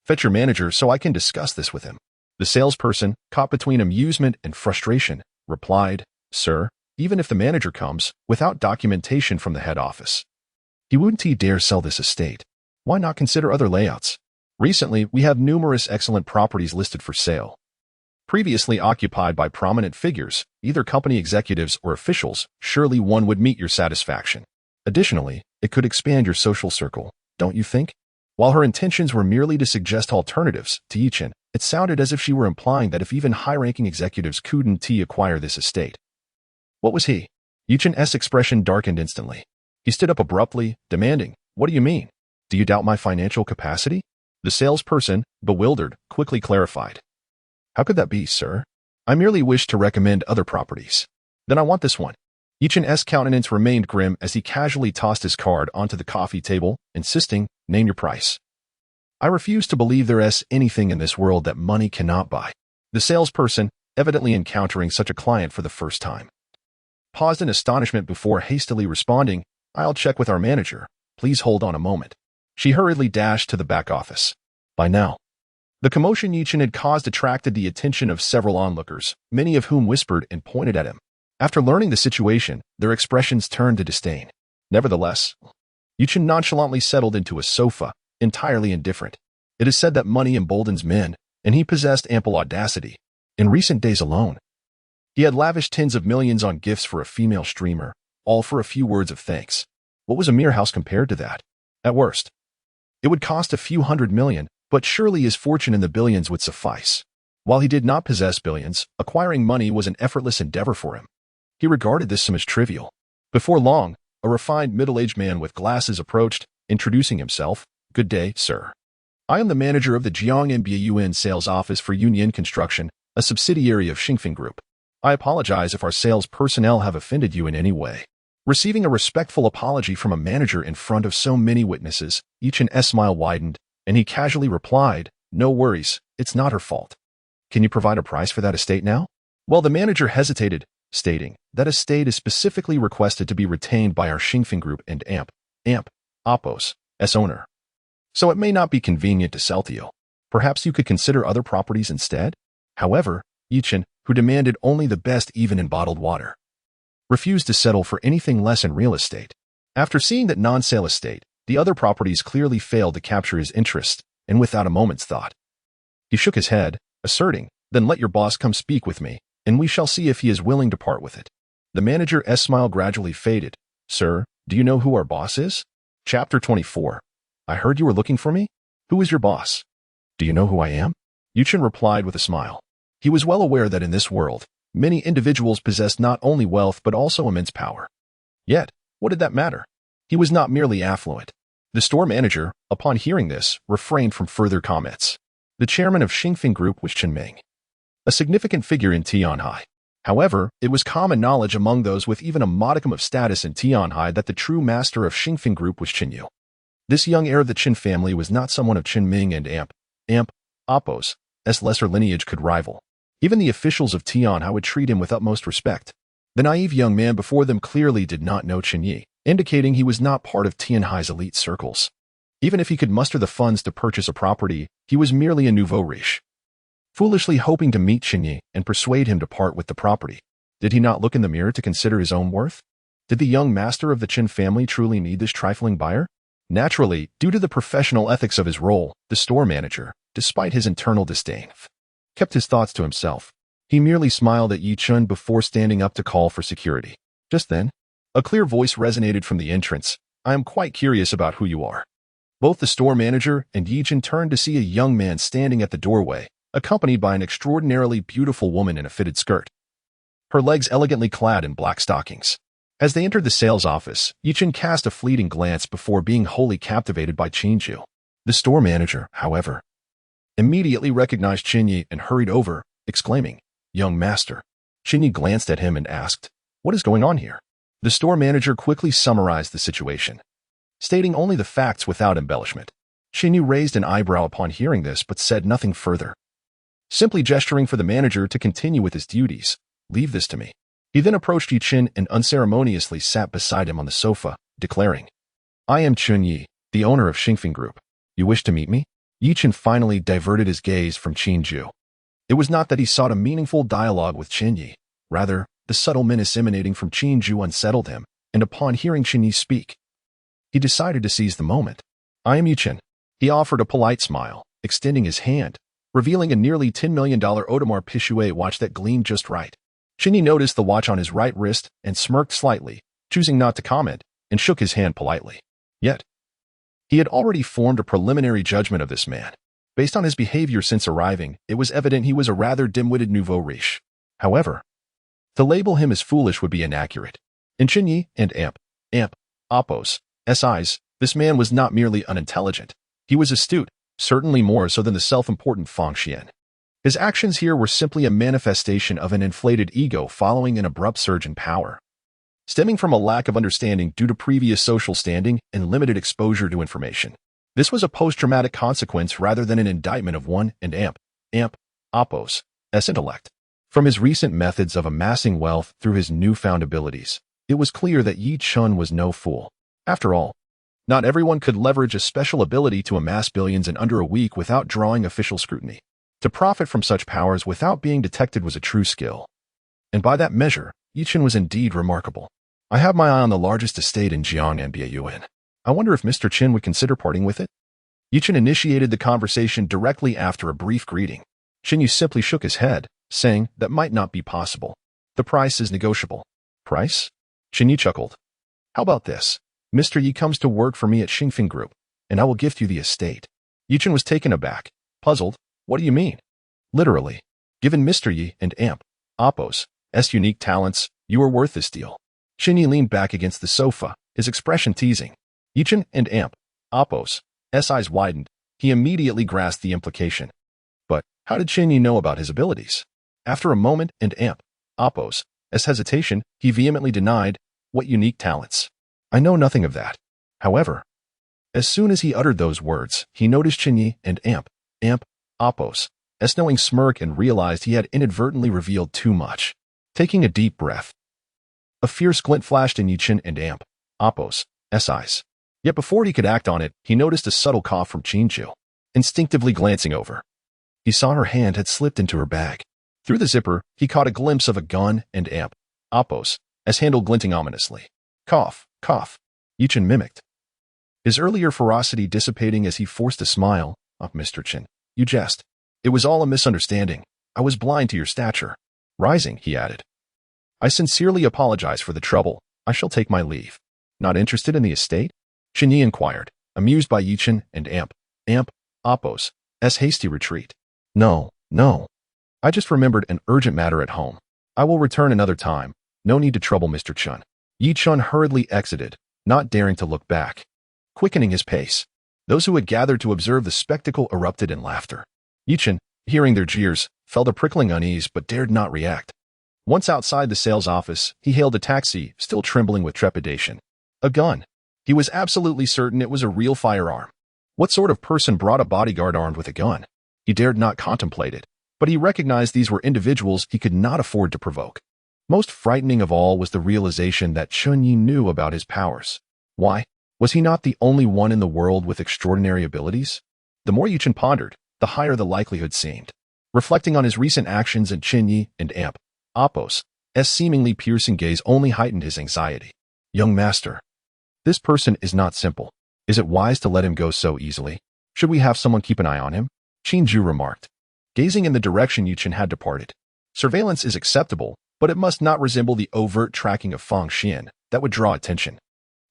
Fetch your manager so I can discuss this with him." The salesperson, caught between amusement and frustration, replied, "Sir, even if the manager comes, without documentation from the head office, he wouldn't dare sell this estate. Why not consider other layouts? Recently, we have numerous excellent properties listed for sale, previously occupied by prominent figures, either company executives or officials. Surely one would meet your satisfaction. Additionally, it could expand your social circle, don't you think?" While her intentions were merely to suggest alternatives to Chen, it sounded as if she were implying that if even high-ranking executives couldn't acquire this estate. What was he? Chen's expression darkened instantly. He stood up abruptly, demanding, "What do you mean? Do you doubt my financial capacity?" The salesperson, bewildered, quickly clarified, "How could that be, sir? I merely wish to recommend other properties." "Then I want this one." Chen's countenance remained grim as he casually tossed his card onto the coffee table, insisting, "Name your price." "I refuse to believe there is anything in this world that money cannot buy." The salesperson, evidently encountering such a client for the first time, paused in astonishment before hastily responding, "I'll check with our manager. Please hold on a moment." She hurriedly dashed to the back office. By now, the commotion Chen had caused attracted the attention of several onlookers, many of whom whispered and pointed at him. After learning the situation, their expressions turned to disdain. Nevertheless, Chen nonchalantly settled into a sofa, entirely indifferent. It is said that money emboldens men, and he possessed ample audacity. In recent days alone, he had lavished tens of millions on gifts for a female streamer, all for a few words of thanks. What was a mere house compared to that? At worst, it would cost a few $100 million, but surely his fortune in the billions would suffice. While he did not possess billions, acquiring money was an effortless endeavor for him. He regarded this sum as trivial. Before long, a refined middle-aged man with glasses approached, introducing himself. "Good day, sir. I am the manager of the Jiangnan sales office for Union Construction, a subsidiary of Xingfeng Group. I apologize if our sales personnel have offended you in any way." Receiving a respectful apology from a manager in front of so many witnesses, Chen's smile widened, and he casually replied, "No worries, it's not her fault. Can you provide a price for that estate now?" Well, the manager hesitated, stating, "That estate is specifically requested to be retained by our Xingfeng Group and Oppos, as owner. So it may not be convenient to sell to you. Perhaps you could consider other properties instead?" However, Chen, who demanded only the best even in bottled water, refused to settle for anything less in real estate. After seeing that non-sale estate, the other properties clearly failed to capture his interest, and without a moment's thought, he shook his head, asserting, "Then let your boss come speak with me, and we shall see if he is willing to part with it." The manager's smile gradually faded. "Sir, do you know who our boss is?" Chapter 24. "I heard you were looking for me? Who is your boss?" "Do you know who I am?" Chen replied with a smile. He was well aware that in this world, many individuals possessed not only wealth but also immense power. Yet, what did that matter? He was not merely affluent. The store manager, upon hearing this, refrained from further comments. The chairman of Xingfeng Group was Chen Ye, a significant figure in Tianhai. However, it was common knowledge among those with even a modicum of status in Tianhai that the true master of Xingfeng Group was Chen Ye. This young heir of the Chen family was not someone of Chen Ming and Oppos, lesser lineage could rival. Even the officials of Tianhai would treat him with utmost respect. The naive young man before them clearly did not know Chen Ye, indicating he was not part of Tianhai's elite circles. Even if he could muster the funds to purchase a property, he was merely a nouveau riche. Foolishly hoping to meet Chen Ye and persuade him to part with the property. Did he not look in the mirror to consider his own worth? Did the young master of the Chen family truly need this trifling buyer? Naturally, due to the professional ethics of his role, the store manager, despite his internal disdain, kept his thoughts to himself. He merely smiled at Yi Chun before standing up to call for security. Just then, a clear voice resonated from the entrance. I am quite curious about who you are. Both the store manager and Yi Chun turned to see a young man standing at the doorway, accompanied by an extraordinarily beautiful woman in a fitted skirt, her legs elegantly clad in black stockings. As they entered the sales office, Yi Chun cast a fleeting glance before being wholly captivated by Chen Ye. The store manager, however, immediately recognized Chen Ye and hurried over, exclaiming, "Young master." Chen Ye glanced at him and asked, "What is going on here?" The store manager quickly summarized the situation, stating only the facts without embellishment. Chen Ye raised an eyebrow upon hearing this but said nothing further, simply gesturing for the manager to continue with his duties. "Leave this to me." He then approached Yi Chun and unceremoniously sat beside him on the sofa, declaring, "I am Chen Ye, the owner of Xingfeng Group. You wish to meet me?" Yi Chun finally diverted his gaze from Chen Ye. It was not that he sought a meaningful dialogue with Chen Ye. Rather, the subtle menace emanating from Chen Ye unsettled him, and upon hearing Chen Ye speak, he decided to seize the moment. "I am Yi Chun." He offered a polite smile, extending his hand, revealing a nearly $10 million Audemars Piguet watch that gleamed just right. Chen Ye noticed the watch on his right wrist and smirked slightly, choosing not to comment, and shook his hand politely. Yet, he had already formed a preliminary judgment of this man. Based on his behavior since arriving, it was evident he was a rather dim-witted nouveau riche. However, to label him as foolish would be inaccurate. In Chen Ye and Appos' eyes, this man was not merely unintelligent. He was astute, certainly more so than the self-important Fang Xian. His actions here were simply a manifestation of an inflated ego following an abrupt surge in power, stemming from a lack of understanding due to previous social standing and limited exposure to information. This was a post-traumatic consequence rather than an indictment of one and Appos' intellect. From his recent methods of amassing wealth through his newfound abilities, it was clear that Yi Chun was no fool. After all, not everyone could leverage a special ability to amass billions in under a week without drawing official scrutiny. To profit from such powers without being detected was a true skill. And by that measure, Yi Chun was indeed remarkable. "I have my eye on the largest estate in Jiang and Baiyuan. I wonder if Mr. Chen would consider parting with it?" Yi Chun initiated the conversation directly after a brief greeting. Chen Ye simply shook his head, saying that might not be possible. "The price is negotiable." "Price?" Chen Ye chuckled. "How about this? Mr. Yi comes to work for me at Xingfeng Group, and I will gift you the estate." Yi Chun was taken aback, puzzled. "What do you mean?" "Literally. Given Mr. Yi and Appos' unique talents, you are worth this deal." Chen Ye leaned back against the sofa, his expression teasing. Yi Chun and Appos' eyes widened. He immediately grasped the implication. But how did Chen Ye know about his abilities? After a moment and Appos' hesitation, he vehemently denied, "What unique talents? I know nothing of that." However, as soon as he uttered those words, he noticed Chen Ye and Appos' knowing smirk and realized he had inadvertently revealed too much. Taking a deep breath, a fierce glint flashed in Yi Chun and Appos' eyes. Yet before he could act on it, he noticed a subtle cough from Chen Ye. Instinctively glancing over, he saw her hand had slipped into her bag. Through the zipper, he caught a glimpse of a gun and Appos' handle glinting ominously. "Cough, cough," Yi Chun mimicked, his earlier ferocity dissipating as he forced a smile. "Oh, Mr. Chen, you jest. It was all a misunderstanding. I was blind to your stature." Rising, he added, "I sincerely apologize for the trouble. I shall take my leave." "Not interested in the estate?" Chen Ye inquired, amused by Yi Chun and Appos' hasty retreat. No. I just remembered an urgent matter at home. I will return another time. No need to trouble Mr. Chun." Yi Chun hurriedly exited, not daring to look back, quickening his pace. Those who had gathered to observe the spectacle erupted in laughter. Yi Chun, hearing their jeers, felt a prickling unease but dared not react. Once outside the sales office, he hailed a taxi, still trembling with trepidation. A gun. He was absolutely certain it was a real firearm. What sort of person brought a bodyguard armed with a gun? He dared not contemplate it, but he recognized these were individuals he could not afford to provoke. Most frightening of all was the realization that Chen Ye knew about his powers. Why? Was he not the only one in the world with extraordinary abilities? The more Chen pondered, the higher the likelihood seemed. Reflecting on his recent actions and Chen Ye and Amp, Apos, seemingly piercing gaze only heightened his anxiety. Young master. This person is not simple. Is it wise to let him go so easily? Should we have someone keep an eye on him? Qin Ju remarked, gazing in the direction Yu Chen had departed. Surveillance is acceptable, but it must not resemble the overt tracking of Fang Xian that would draw attention.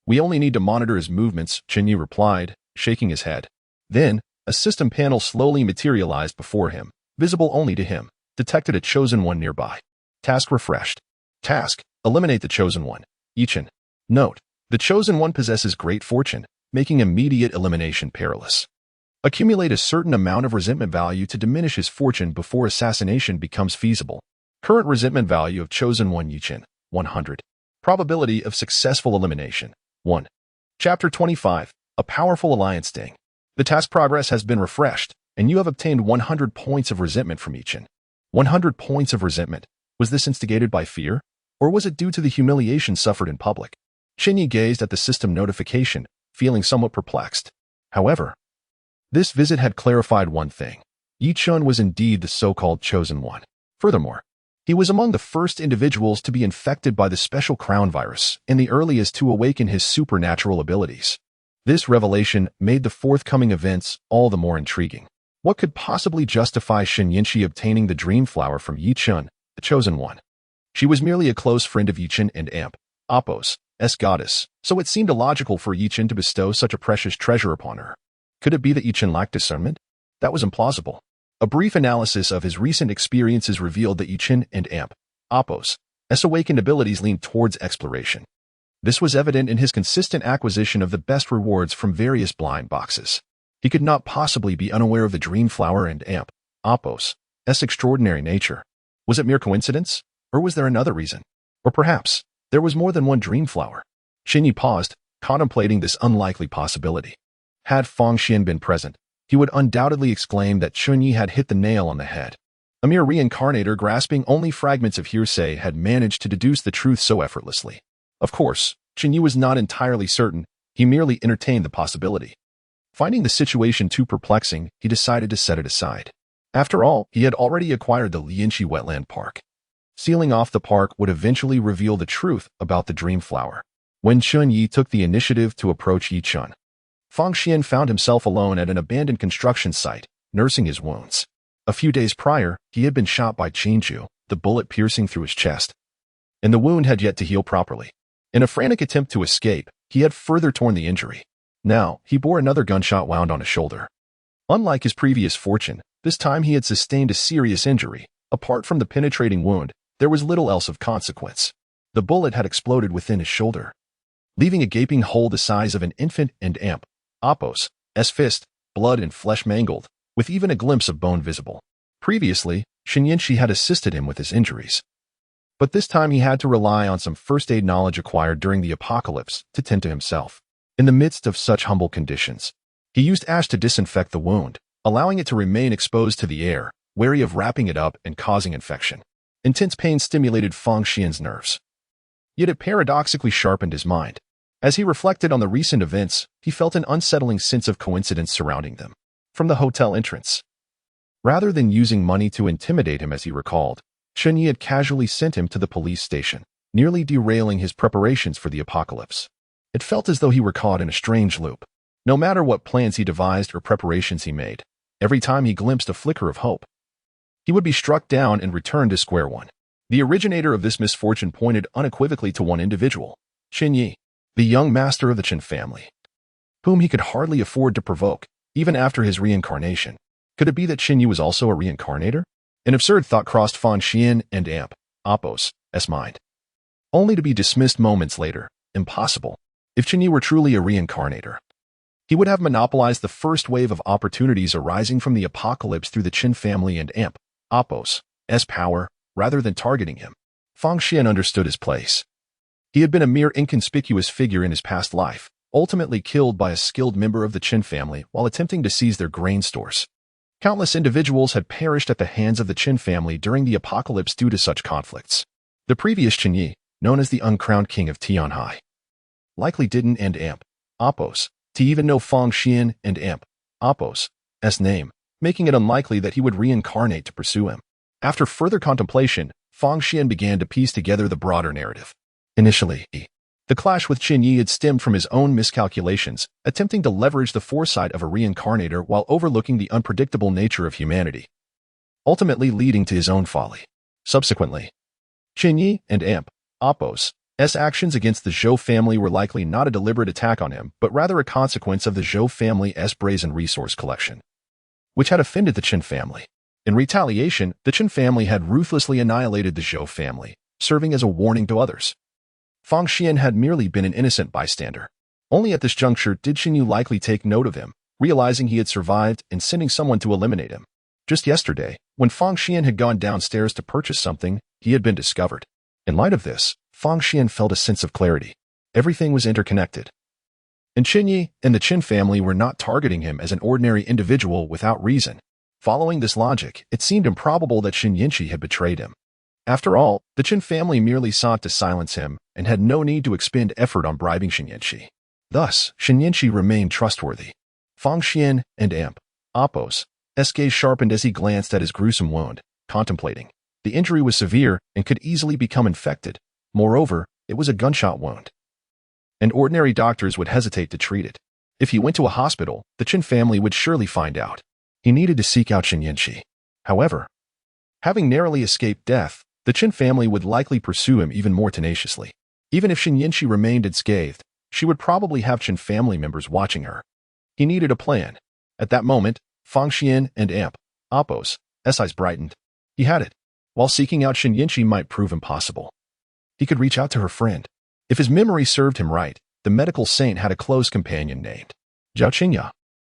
We only need to monitor his movements, Chen Ye replied, shaking his head. Then, a system panel slowly materialized before him, visible only to him, detected a chosen one nearby. Task refreshed. Task, eliminate the chosen one. Yichen. Note, the chosen one possesses great fortune, making immediate elimination perilous. Accumulate a certain amount of resentment value to diminish his fortune before assassination becomes feasible. Current resentment value of chosen one Yichen, 100. Probability of successful elimination, 1. Chapter 25, A Powerful Alliance Sting. The task progress has been refreshed, and you have obtained 100 points of resentment from Yichen. 100 points of resentment. Was this instigated by fear, or was it due to the humiliation suffered in public? Chen Ye gazed at the system notification, feeling somewhat perplexed. However, this visit had clarified one thing. Yi Chun was indeed the so-called chosen one. Furthermore, he was among the first individuals to be infected by the special crown virus and the earliest to awaken his supernatural abilities. This revelation made the forthcoming events all the more intriguing. What could possibly justify Shen Yinshi obtaining the dream flower from Yi Chun, the chosen one? She was merely a close friend of Yi Chen and Amp, Apos, goddess, so it seemed illogical for Yi Chen to bestow such a precious treasure upon her. Could it be that Yi Chen lacked discernment? That was implausible. A brief analysis of his recent experiences revealed that Yi Chen and Amp, Apos, awakened abilities leaned towards exploration. This was evident in his consistent acquisition of the best rewards from various blind boxes. He could not possibly be unaware of the dream flower and Amp, Apos' extraordinary nature. Was it mere coincidence? Or was there another reason? Or perhaps, there was more than one dream flower. Chen Ye paused, contemplating this unlikely possibility. Had Fang Xian been present, he would undoubtedly exclaim that Chen Ye had hit the nail on the head. A mere reincarnator grasping only fragments of hearsay had managed to deduce the truth so effortlessly. Of course, Chen Ye was not entirely certain, he merely entertained the possibility. Finding the situation too perplexing, he decided to set it aside. After all, he had already acquired the Lianxi Wetland Park. Sealing off the park would eventually reveal the truth about the dream flower. When Chen Ye took the initiative to approach Yi Chun, Fang Xian found himself alone at an abandoned construction site, nursing his wounds. A few days prior, he had been shot by Qin Ju, the bullet piercing through his chest, and the wound had yet to heal properly. In a frantic attempt to escape, he had further torn the injury. Now, he bore another gunshot wound on his shoulder. Unlike his previous fortune, this time he had sustained a serious injury. Apart from the penetrating wound, there was little else of consequence. The bullet had exploded within his shoulder, leaving a gaping hole the size of an infant and Amp, Apos' fist, blood and flesh mangled, with even a glimpse of bone visible. Previously, Shen Yinshi had assisted him with his injuries, but this time he had to rely on some first aid knowledge acquired during the apocalypse to tend to himself. In the midst of such humble conditions, he used ash to disinfect the wound, allowing it to remain exposed to the air, wary of wrapping it up and causing infection. Intense pain stimulated Fang Xian's nerves. Yet it paradoxically sharpened his mind. As he reflected on the recent events, he felt an unsettling sense of coincidence surrounding them. From the hotel entrance, rather than using money to intimidate him as he recalled, Chen Ye had casually sent him to the police station, nearly derailing his preparations for the apocalypse. It felt as though he were caught in a strange loop. No matter what plans he devised or preparations he made, every time he glimpsed a flicker of hope, he would be struck down and return to square one. The originator of this misfortune pointed unequivocally to one individual, Chen Ye, the young master of the Chen family, whom he could hardly afford to provoke, even after his reincarnation. Could it be that Chen Ye was also a reincarnator? An absurd thought crossed Fang Xian and Amp, Apos' mind, only to be dismissed moments later. Impossible. If Chen Ye were truly a reincarnator, he would have monopolized the first wave of opportunities arising from the apocalypse through the Chen family and Amp, Apos' power, rather than targeting him. Fang Xian understood his place. He had been a mere inconspicuous figure in his past life, ultimately killed by a skilled member of the Chen family while attempting to seize their grain stores. Countless individuals had perished at the hands of the Chen family during the apocalypse due to such conflicts. The previous Chen Ye, known as the uncrowned king of Tianhai, likely didn't and amp, Oppos, to even know Fang Xian and amp, Oppos' name, making it unlikely that he would reincarnate to pursue him. After further contemplation, Fang Xian began to piece together the broader narrative. Initially, the clash with Chen Ye had stemmed from his own miscalculations, attempting to leverage the foresight of a reincarnator while overlooking the unpredictable nature of humanity, ultimately leading to his own folly. Subsequently, Chen Ye and amp, Oppos' actions against the Zhou family were likely not a deliberate attack on him, but rather a consequence of the Zhou family's brazen resource collection, which had offended the Chen family. In retaliation, the Chen family had ruthlessly annihilated the Zhou family, serving as a warning to others. Fang Xian had merely been an innocent bystander. Only at this juncture did Chen Yu likely take note of him, realizing he had survived and sending someone to eliminate him. Just yesterday, when Fang Xian had gone downstairs to purchase something, he had been discovered. In light of this, Fang Xian felt a sense of clarity. Everything was interconnected. And Chen Ye and the Chen family were not targeting him as an ordinary individual without reason. Following this logic, it seemed improbable that Shen Yinchi had betrayed him. After all, the Chen family merely sought to silence him and had no need to expend effort on bribing Shen Yinchi. Thus, Shen Yinchi remained trustworthy. Fang Xian and amp, Oppos' gaze sharpened as he glanced at his gruesome wound, contemplating. The injury was severe and could easily become infected. Moreover, it was a gunshot wound, and ordinary doctors would hesitate to treat it. If he went to a hospital, the Chen family would surely find out. He needed to seek out Shen Yinchi. However, having narrowly escaped death, the Chen family would likely pursue him even more tenaciously. Even if Shen Yinchi remained unscathed, she would probably have Chen family members watching her. He needed a plan. At that moment, Fang Xian and amp, Oppos' eyes brightened. He had it. While seeking out Shen Yinchi might prove impossible, he could reach out to her friend. If his memory served him right, the medical saint had a close companion named Zhao Qingya.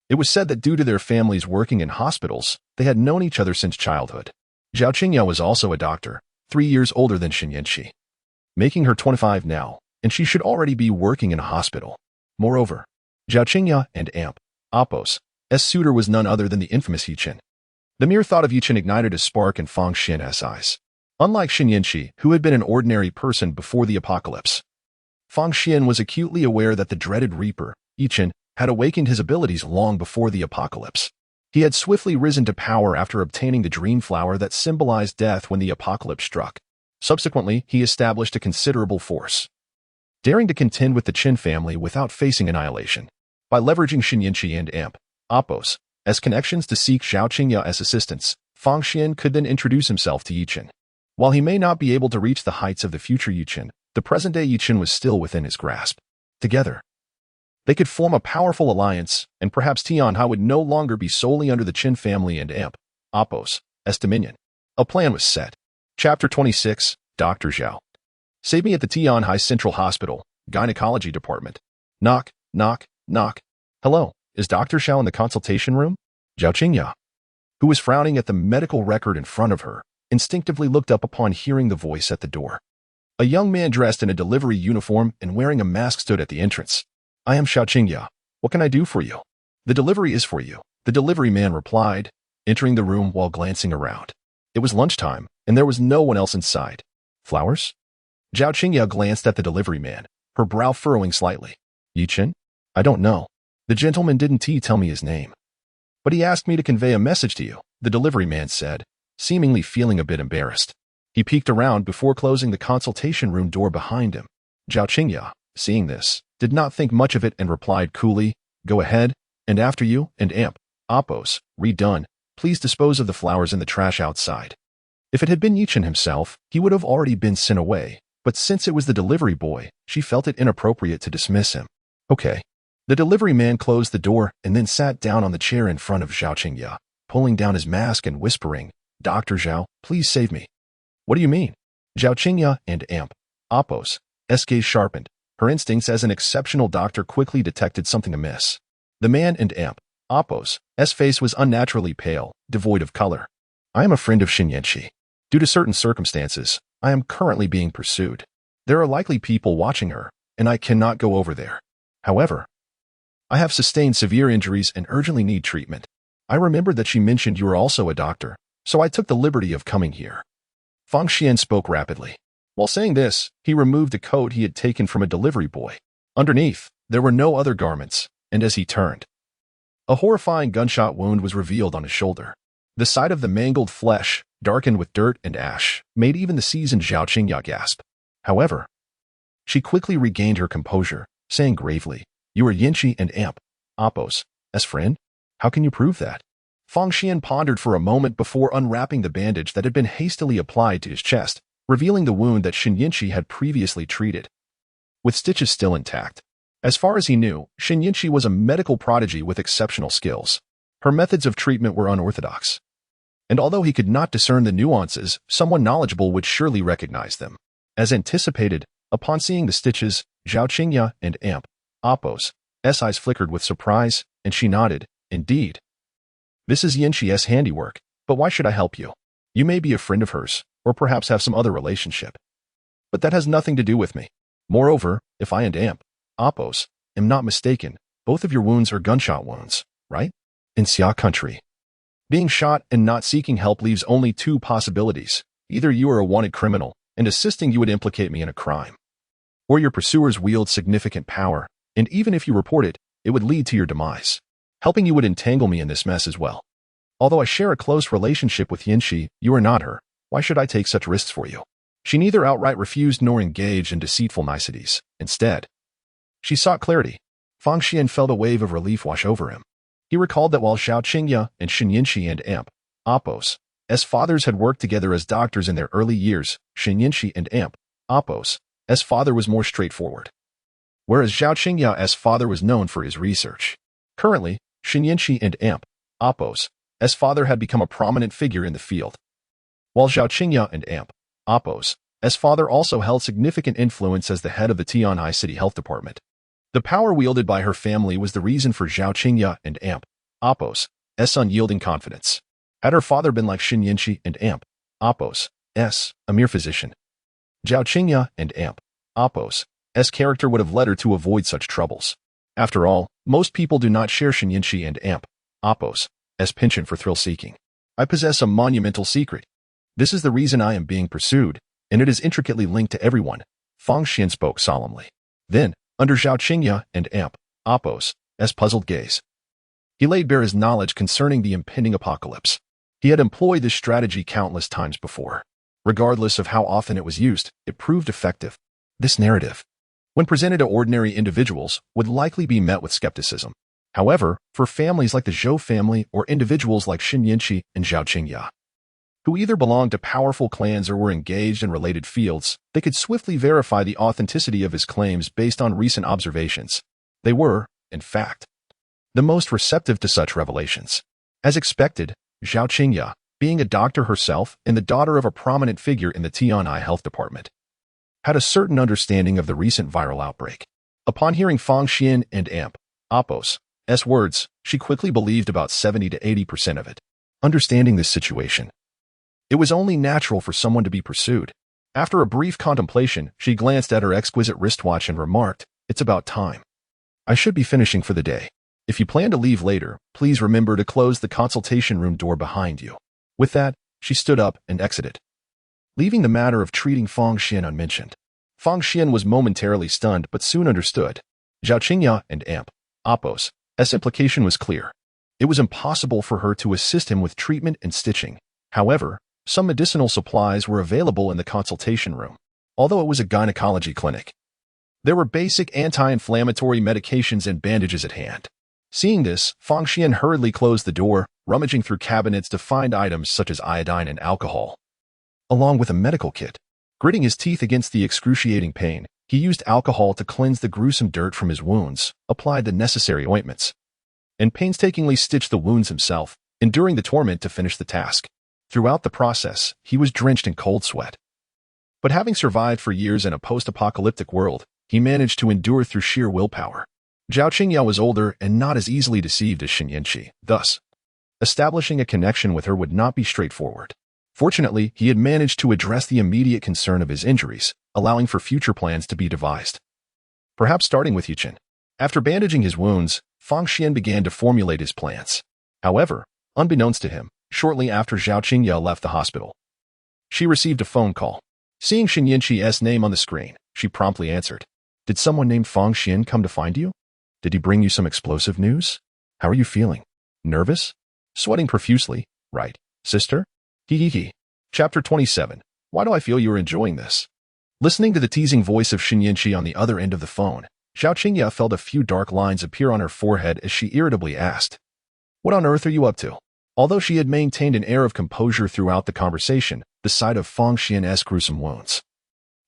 It was said that due to their families working in hospitals, they had known each other since childhood. Zhao Qingya was also a doctor, 3 years older than Shen Yinchi, making her 25 now, and she should already be working in a hospital. Moreover, Zhao Qingya and amp, Oppos' suitor was none other than the infamous Yi Chen. The mere thought of Yi Chen ignited a spark in Fang Xian's eyes. Unlike Shen Yinchi, who had been an ordinary person before the apocalypse, Fang Xian was acutely aware that the dreaded Reaper, Yi Chen, had awakened his abilities long before the apocalypse. He had swiftly risen to power after obtaining the dream flower that symbolized death when the apocalypse struck. Subsequently, he established a considerable force, daring to contend with the Chen family without facing annihilation. By leveraging Shen Yinchi and amp, Oppos' connections to seek Zhao Qingya's assistance, Fang Xian could then introduce himself to Yi Chen. While he may not be able to reach the heights of the future Yi Chen, the present-day Yi Chen was still within his grasp. Together, they could form a powerful alliance, and perhaps Tianhai would no longer be solely under the Chen family and amp, Oppos' dominion. A plan was set. Chapter 26, Dr. Zhao. Save me at the Tianhai Central Hospital, Gynecology Department. Knock, knock, knock. Hello, is Dr. Zhao in the consultation room? Zhao Qingya, who was frowning at the medical record in front of her, instinctively looked up upon hearing the voice at the door. A young man dressed in a delivery uniform and wearing a mask stood at the entrance. I am Zhao Qingya. What can I do for you? The delivery is for you, the delivery man replied, entering the room while glancing around. It was lunchtime, and there was no one else inside. Flowers? Zhao Qingya glanced at the delivery man, her brow furrowing slightly. Yi Chen? I don't know. The gentleman didn't tell me his name. But he asked me to convey a message to you, the delivery man said, seemingly feeling a bit embarrassed. He peeked around before closing the consultation room door behind him. Zhao Qingya, seeing this, did not think much of it and replied coolly, Go ahead, and after you, and amp, Oppos, redone, please dispose of the flowers in the trash outside. If it had been Yi Chen himself, he would have already been sent away, but since it was the delivery boy, she felt it inappropriate to dismiss him. Okay. The delivery man closed the door and then sat down on the chair in front of Zhao Qingya, pulling down his mask and whispering, Dr. Zhao, please save me. What do you mean? Zhao Qingya and amp, Oppos' gaze sharpened. Her instincts as an exceptional doctor quickly detected something amiss. The man and amp, Oppos' face was unnaturally pale, devoid of color. I am a friend of Shen Yinchi. Due to certain circumstances, I am currently being pursued. There are likely people watching her, and I cannot go over there. However, I have sustained severe injuries and urgently need treatment. I remembered that she mentioned you were also a doctor, so I took the liberty of coming here. Fang Xian spoke rapidly. While saying this, he removed a coat he had taken from a delivery boy. Underneath, there were no other garments, and as he turned, a horrifying gunshot wound was revealed on his shoulder. The sight of the mangled flesh, darkened with dirt and ash, made even the seasoned Zhao Qingya gasp. However, she quickly regained her composure, saying gravely, "You are Yanqi and Amp, Appo's friend? How can you prove that?" Fang Xian pondered for a moment before unwrapping the bandage that had been hastily applied to his chest, revealing the wound that Shen Yanqi had previously treated, with stitches still intact. As far as he knew, Shen Yanqi was a medical prodigy with exceptional skills. Her methods of treatment were unorthodox. And although he could not discern the nuances, someone knowledgeable would surely recognize them. As anticipated, upon seeing the stitches, Zhao Qingya and Amp, Appo's eyes flickered with surprise, and she nodded. "Indeed. This is Yanqi's handiwork, but why should I help you? You may be a friend of hers, or perhaps have some other relationship. But that has nothing to do with me. Moreover, if I and Amp, Appo's, am not mistaken, both of your wounds are gunshot wounds, right? In Xia country, being shot and not seeking help leaves only two possibilities. Either you are a wanted criminal, and assisting you would implicate me in a crime, or your pursuers wield significant power, and even if you report it, it would lead to your demise. Helping you would entangle me in this mess as well. Although I share a close relationship with Yanqi, you are not her. Why should I take such risks for you?" She neither outright refused nor engaged in deceitful niceties. Instead, she sought clarity. Fang Xian felt a wave of relief wash over him. He recalled that while Zhao Qingya and Shen Yanqi and Amp, Appo's fathers had worked together as doctors in their early years, Shen Yanqi and Amp, Appo's father was more straightforward, whereas Zhao Qingya's father was known for his research. Currently, Shen Yanqi and Amp, Appo's father had become a prominent figure in the field, while Zhao Qingya and Amp, Appo's father also held significant influence as the head of the Tianhai City Health Department. The power wielded by her family was the reason for Zhao Qingya and Amp, Appo's unyielding confidence. Had her father been like Shen Yanqi and Amp, Appo's a mere physician, Zhao Qingya and Amp, Appo's character would have led her to avoid such troubles. After all, most people do not share Shen Yanqi and Amp, Appo's penchant for thrill-seeking. I possess a monumental secret. This is the reason I am being pursued, and it is intricately linked to everyone. Fang Xian spoke solemnly. Then, under Zhao Qingya and Amp, Appo's puzzled gaze, he laid bare his knowledge concerning the impending apocalypse. He had employed this strategy countless times before. Regardless of how often it was used, it proved effective. This narrative, when presented to ordinary individuals, would likely be met with skepticism. However, for families like the Zhou family or individuals like Shen Yanqi and Zhao Qingya, who either belonged to powerful clans or were engaged in related fields, they could swiftly verify the authenticity of his claims based on recent observations. They were, in fact, the most receptive to such revelations. As expected, Zhao Qingya, being a doctor herself and the daughter of a prominent figure in the Tianhai Health Department, had a certain understanding of the recent viral outbreak. Upon hearing Fang Xian and Amp, Appo's words, she quickly believed about 70 to 80% of it. Understanding this situation, it was only natural for someone to be pursued. After a brief contemplation, she glanced at her exquisite wristwatch and remarked, "It's about time. I should be finishing for the day. If you plan to leave later, please remember to close the consultation room door behind you." With that, she stood up and exited, leaving the matter of treating Fang Xian unmentioned. Fang Xian was momentarily stunned but soon understood. Zhao Qingya and Amp, Appo's implication was clear. It was impossible for her to assist him with treatment and stitching. However, some medicinal supplies were available in the consultation room. Although it was a gynecology clinic, there were basic anti-inflammatory medications and bandages at hand. Seeing this, Fang Xian hurriedly closed the door, rummaging through cabinets to find items such as iodine and alcohol, along with a medical kit. Gritting his teeth against the excruciating pain, he used alcohol to cleanse the gruesome dirt from his wounds, applied the necessary ointments, and painstakingly stitched the wounds himself, enduring the torment to finish the task. Throughout the process, he was drenched in cold sweat. But having survived for years in a post-apocalyptic world, he managed to endure through sheer willpower. Zhao Qingya was older and not as easily deceived as Shen Yanqi. Thus, establishing a connection with her would not be straightforward. Fortunately, he had managed to address the immediate concern of his injuries, allowing for future plans to be devised. Perhaps starting with Yuchen. After bandaging his wounds, Fang Xian began to formulate his plans. However, Unbeknownst to him, shortly after Chen Ye left the hospital, she received a phone call. Seeing Chen Ye's name on the screen, she promptly answered. Did someone named Fang Xian come to find you? Did he bring you some explosive news? How are you feeling? Nervous? Sweating profusely, right, sister? Hee. Chapter 27. Why do I feel you're enjoying this? Listening to the teasing voice of Chen Ye on the other end of the phone, Chen Ye felt a few dark lines appear on her forehead as she irritably asked, What on earth are you up to? Although she had maintained an air of composure throughout the conversation, the sight of Fang Xian's gruesome wounds,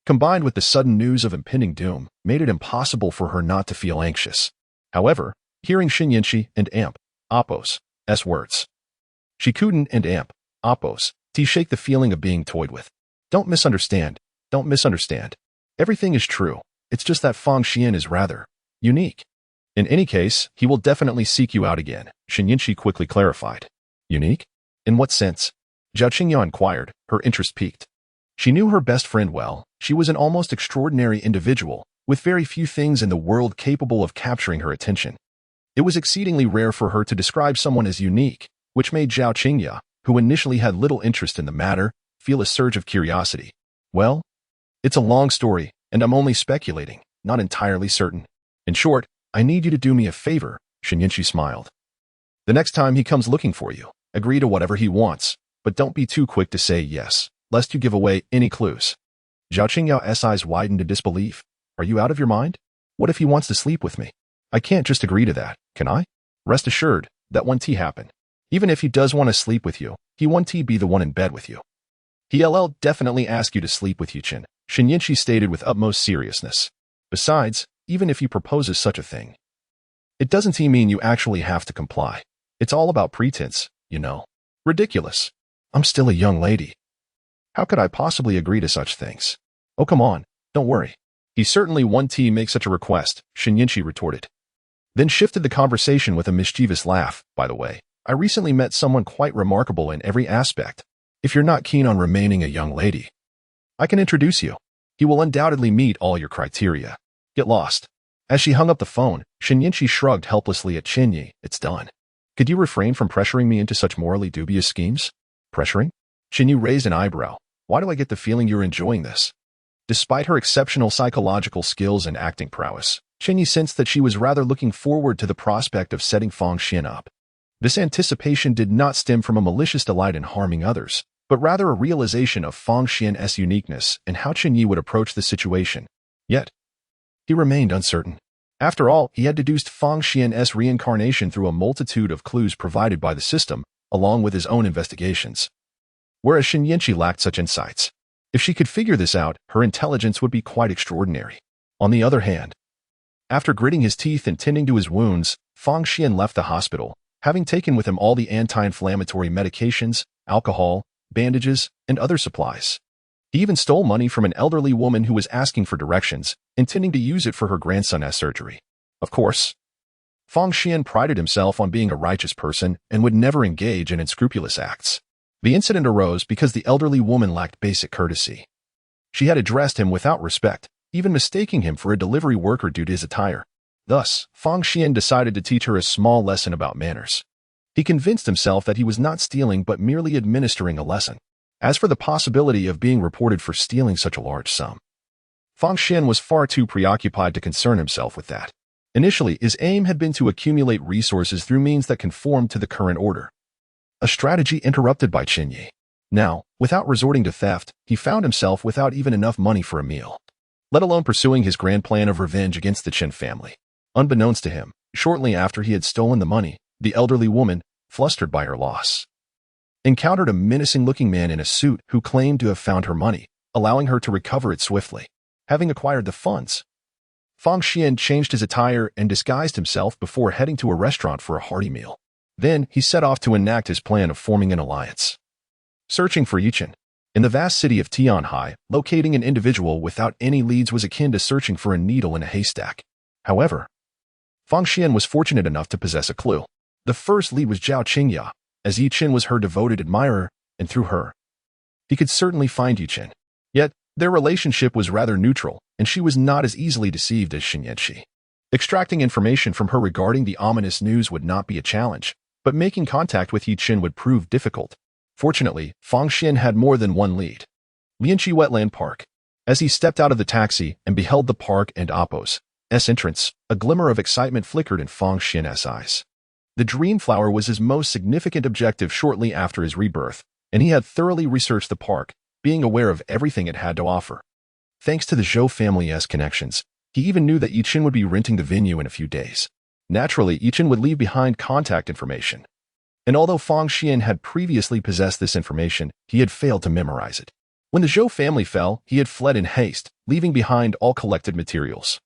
combined with the sudden news of impending doom, made it impossible for her not to feel anxious. However, hearing Chen Ye and Amp, Oppos, S words, she couldn't and Amp, Oppos, to shake the feeling of being toyed with. Don't misunderstand. Everything is true. It's just that Fang Xian is rather unique. In any case, he will definitely seek you out again, Chen Ye quickly clarified. Unique? In what sense? Chen Ye inquired, her interest piqued. She knew her best friend well. She was an almost extraordinary individual, with very few things in the world capable of capturing her attention. It was exceedingly rare for her to describe someone as unique, which made Chen Ye, who initially had little interest in the matter, feel a surge of curiosity. Well, it's a long story, and I'm only speculating, not entirely certain. In short, I need you to do me a favor, Chen Ye smiled. The next time he comes looking for you, agree to whatever he wants, but don't be too quick to say yes, lest you give away any clues. Chen Ye's eyes widened in disbelief. Are you out of your mind? What if he wants to sleep with me? I can't just agree to that, can I? Rest assured, that won't happen. Even if he does want to sleep with you, he won't be the one in bed with you. He'll definitely ask you to sleep with you, Chen Ye stated with utmost seriousness. Besides, even if he proposes such a thing, it doesn't mean you actually have to comply. It's all about pretense, you know. Ridiculous. I'm still a young lady. How could I possibly agree to such things? Oh, come on, don't worry. He certainly won't make such a request, Chen Ye retorted. Then shifted the conversation with a mischievous laugh. By the way, I recently met someone quite remarkable in every aspect. If you're not keen on remaining a young lady, I can introduce you. He will undoubtedly meet all your criteria. Get lost. As she hung up the phone, Chen Ye shrugged helplessly at Chen Ye. It's done. Could you refrain from pressuring me into such morally dubious schemes? Pressuring? Chen Ye raised an eyebrow. Why do I get the feeling you're enjoying this? Despite her exceptional psychological skills and acting prowess, Chen Ye sensed that she was rather looking forward to the prospect of setting Fang Xian up. This anticipation did not stem from a malicious delight in harming others, but rather a realization of Fang Xian's uniqueness and how Chen Ye would approach the situation. Yet, he remained uncertain. After all, he had deduced Fang Xian's reincarnation through a multitude of clues provided by the system, along with his own investigations. Whereas Chen Ye lacked such insights. If she could figure this out, her intelligence would be quite extraordinary. On the other hand, after gritting his teeth and tending to his wounds, Fang Xian left the hospital, having taken with him all the anti-inflammatory medications, alcohol, bandages, and other supplies. He even stole money from an elderly woman who was asking for directions, intending to use it for her grandson's surgery. Of course, Fang Xian prided himself on being a righteous person and would never engage in unscrupulous acts. The incident arose because the elderly woman lacked basic courtesy. She had addressed him without respect, even mistaking him for a delivery worker due to his attire. Thus, Fang Xian decided to teach her a small lesson about manners. He convinced himself that he was not stealing but merely administering a lesson. As for the possibility of being reported for stealing such a large sum, Fang Xian was far too preoccupied to concern himself with that. Initially, his aim had been to accumulate resources through means that conformed to the current order. A strategy interrupted by Chen Ye. Now, without resorting to theft, he found himself without even enough money for a meal, let alone pursuing his grand plan of revenge against the Chen family. Unbeknownst to him, shortly after he had stolen the money, the elderly woman, flustered by her loss, encountered a menacing-looking man in a suit who claimed to have found her money, allowing her to recover it swiftly. Having acquired the funds, Fang Xian changed his attire and disguised himself before heading to a restaurant for a hearty meal. Then, he set off to enact his plan of forming an alliance. Searching for Yichen. In the vast city of Tianhai, locating an individual without any leads was akin to searching for a needle in a haystack. However, Fang Xian was fortunate enough to possess a clue. The first lead was Chen Ye, as Yichen was her devoted admirer, and through her, he could certainly find Yichen. Yet, their relationship was rather neutral, and she was not as easily deceived as Chen Ye. Extracting information from her regarding the ominous news would not be a challenge, but making contact with Yi Chen would prove difficult. Fortunately, Fang Xian had more than one lead. Lianqi Wetland Park. As he stepped out of the taxi and beheld the park and Oppo's entrance, a glimmer of excitement flickered in Fang Xian's eyes. The dream flower was his most significant objective shortly after his rebirth, and he had thoroughly researched the park, being aware of everything it had to offer. Thanks to the Zhou family's connections, he even knew that Yi Chen would be renting the venue in a few days. Naturally, Yi Chen would leave behind contact information. And although Fang Xian had previously possessed this information, he had failed to memorize it. When the Zhou family fell, he had fled in haste, leaving behind all collected materials.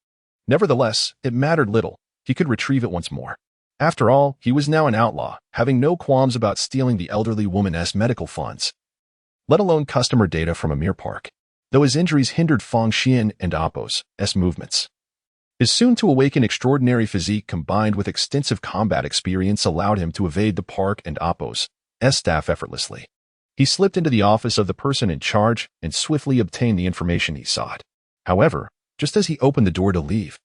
Nevertheless, it mattered little. He could retrieve it once more. After all, he was now an outlaw, having no qualms about stealing the elderly woman's medical funds, let alone customer data from a mere park, though his injuries hindered Fang Xian and Oppo's movements. His soon-to-awaken extraordinary physique combined with extensive combat experience allowed him to evade the park and Oppo's staff effortlessly. He slipped into the office of the person in charge and swiftly obtained the information he sought. However, just as he opened the door to leave,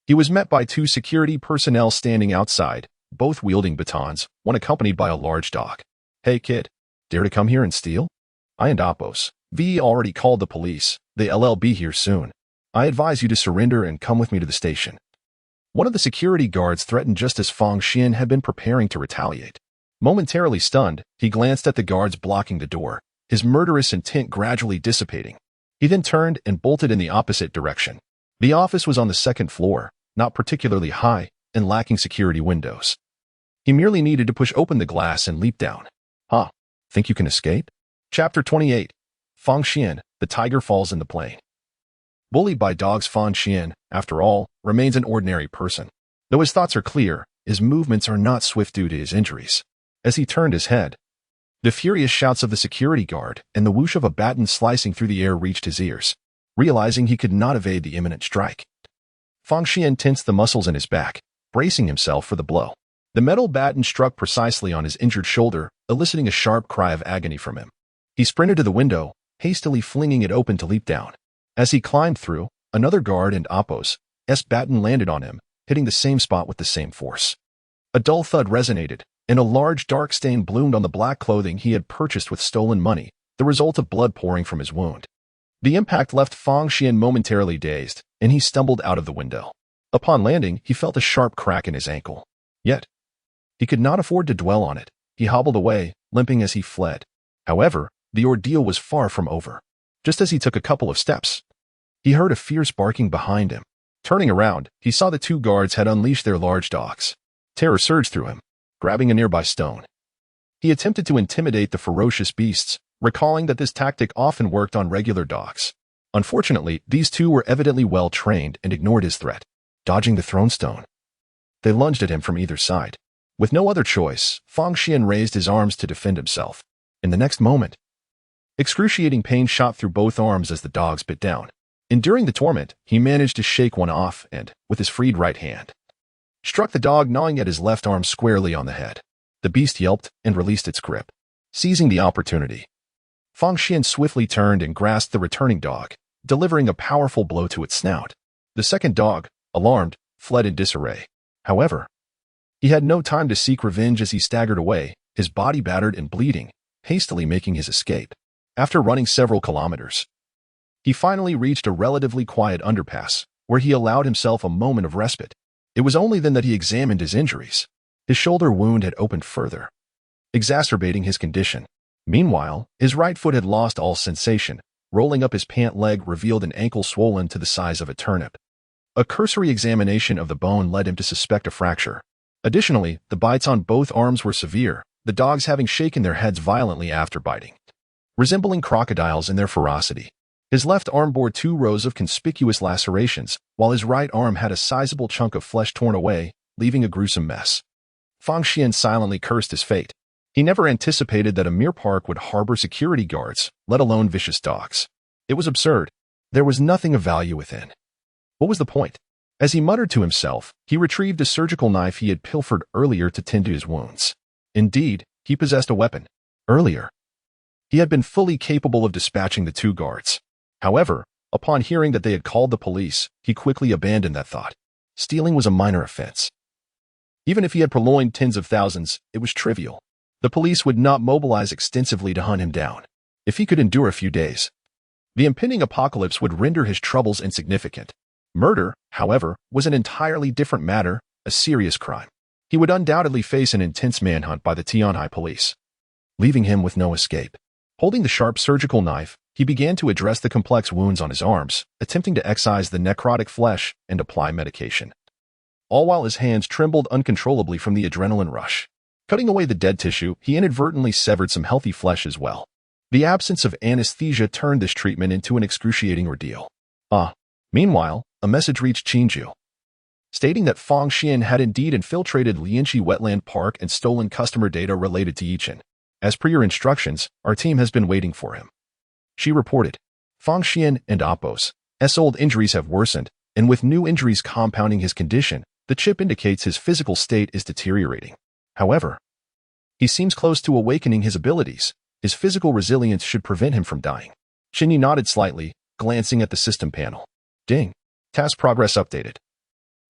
he was met by two security personnel standing outside, both wielding batons, one accompanied by a large dog. "Hey kid, dare to come here and steal? I and Oppo's already called the police. They'll be here soon. I advise you to surrender and come with me to the station." One of the security guards threatened just as Fang Xian had been preparing to retaliate. Momentarily stunned, he glanced at the guards blocking the door, his murderous intent gradually dissipating. He then turned and bolted in the opposite direction. The office was on the second floor, not particularly high, and lacking security windows. He merely needed to push open the glass and leap down. "Huh, think you can escape?" Chapter 28. Fang Xian, the tiger falls in the plain. Bullied by dogs, Fang Xian, after all, remains an ordinary person. Though his thoughts are clear, his movements are not swift due to his injuries. As he turned his head, the furious shouts of the security guard and the whoosh of a baton slicing through the air reached his ears. Realizing he could not evade the imminent strike, Fang Xian tensed the muscles in his back, bracing himself for the blow. The metal baton struck precisely on his injured shoulder, eliciting a sharp cry of agony from him. He sprinted to the window, hastily flinging it open to leap down. As he climbed through, another guard and Oppo's baton landed on him, hitting the same spot with the same force. A dull thud resonated, and a large dark stain bloomed on the black clothing he had purchased with stolen money, the result of blood pouring from his wound. The impact left Fang Xian momentarily dazed, and he stumbled out of the window. Upon landing, he felt a sharp crack in his ankle. Yet, he could not afford to dwell on it. He hobbled away, limping as he fled. However, the ordeal was far from over. Just as he took a couple of steps, he heard a fierce barking behind him. Turning around, he saw the two guards had unleashed their large dogs. Terror surged through him, grabbing a nearby stone. He attempted to intimidate the ferocious beasts, recalling that this tactic often worked on regular dogs. Unfortunately, these two were evidently well trained and ignored his threat, dodging the thrown stone. They lunged at him from either side. With no other choice, Fang Xian raised his arms to defend himself. In the next moment, excruciating pain shot through both arms as the dogs bit down. Enduring the torment, he managed to shake one off and, with his freed right hand, struck the dog, gnawing at his left arm squarely on the head. The beast yelped and released its grip. Seizing the opportunity, Fang Xian swiftly turned and grasped the returning dog, delivering a powerful blow to its snout. The second dog, alarmed, fled in disarray. However, he had no time to seek revenge as he staggered away, his body battered and bleeding, hastily making his escape. After running several kilometers, he finally reached a relatively quiet underpass, where he allowed himself a moment of respite. It was only then that he examined his injuries. His shoulder wound had opened further, exacerbating his condition. Meanwhile, his right foot had lost all sensation. Rolling up his pant leg revealed an ankle swollen to the size of a turnip. A cursory examination of the bone led him to suspect a fracture. Additionally, the bites on both arms were severe, the dogs having shaken their heads violently after biting, resembling crocodiles in their ferocity. His left arm bore 2 rows of conspicuous lacerations, while his right arm had a sizable chunk of flesh torn away, leaving a gruesome mess. Fang Xian silently cursed his fate. He never anticipated that a mere park would harbor security guards, let alone vicious dogs. It was absurd. There was nothing of value within. What was the point? As he muttered to himself, he retrieved a surgical knife he had pilfered earlier to tend to his wounds. Indeed, he possessed a weapon. Earlier, he had been fully capable of dispatching the 2 guards. However, upon hearing that they had called the police, he quickly abandoned that thought. Stealing was a minor offense. Even if he had purloined tens of thousands, it was trivial. The police would not mobilize extensively to hunt him down. If he could endure a few days, the impending apocalypse would render his troubles insignificant. Murder, however, was an entirely different matter, a serious crime. He would undoubtedly face an intense manhunt by the Tianhai police, leaving him with no escape. Holding the sharp surgical knife, he began to address the complex wounds on his arms, attempting to excise the necrotic flesh and apply medication, all while his hands trembled uncontrollably from the adrenaline rush. Cutting away the dead tissue, he inadvertently severed some healthy flesh as well. The absence of anesthesia turned this treatment into an excruciating ordeal. Meanwhile, a message reached Chen Ye, stating that Fang Xian had indeed infiltrated Lianxi Wetland Park and stolen customer data related to Yichen. As per your instructions, our team has been waiting for him. She reported. Fang Xian and Appo's old injuries have worsened, and with new injuries compounding his condition, the chip indicates his physical state is deteriorating. However, he seems close to awakening his abilities. His physical resilience should prevent him from dying. Chen Ye nodded slightly, glancing at the system panel. Ding. Task progress updated.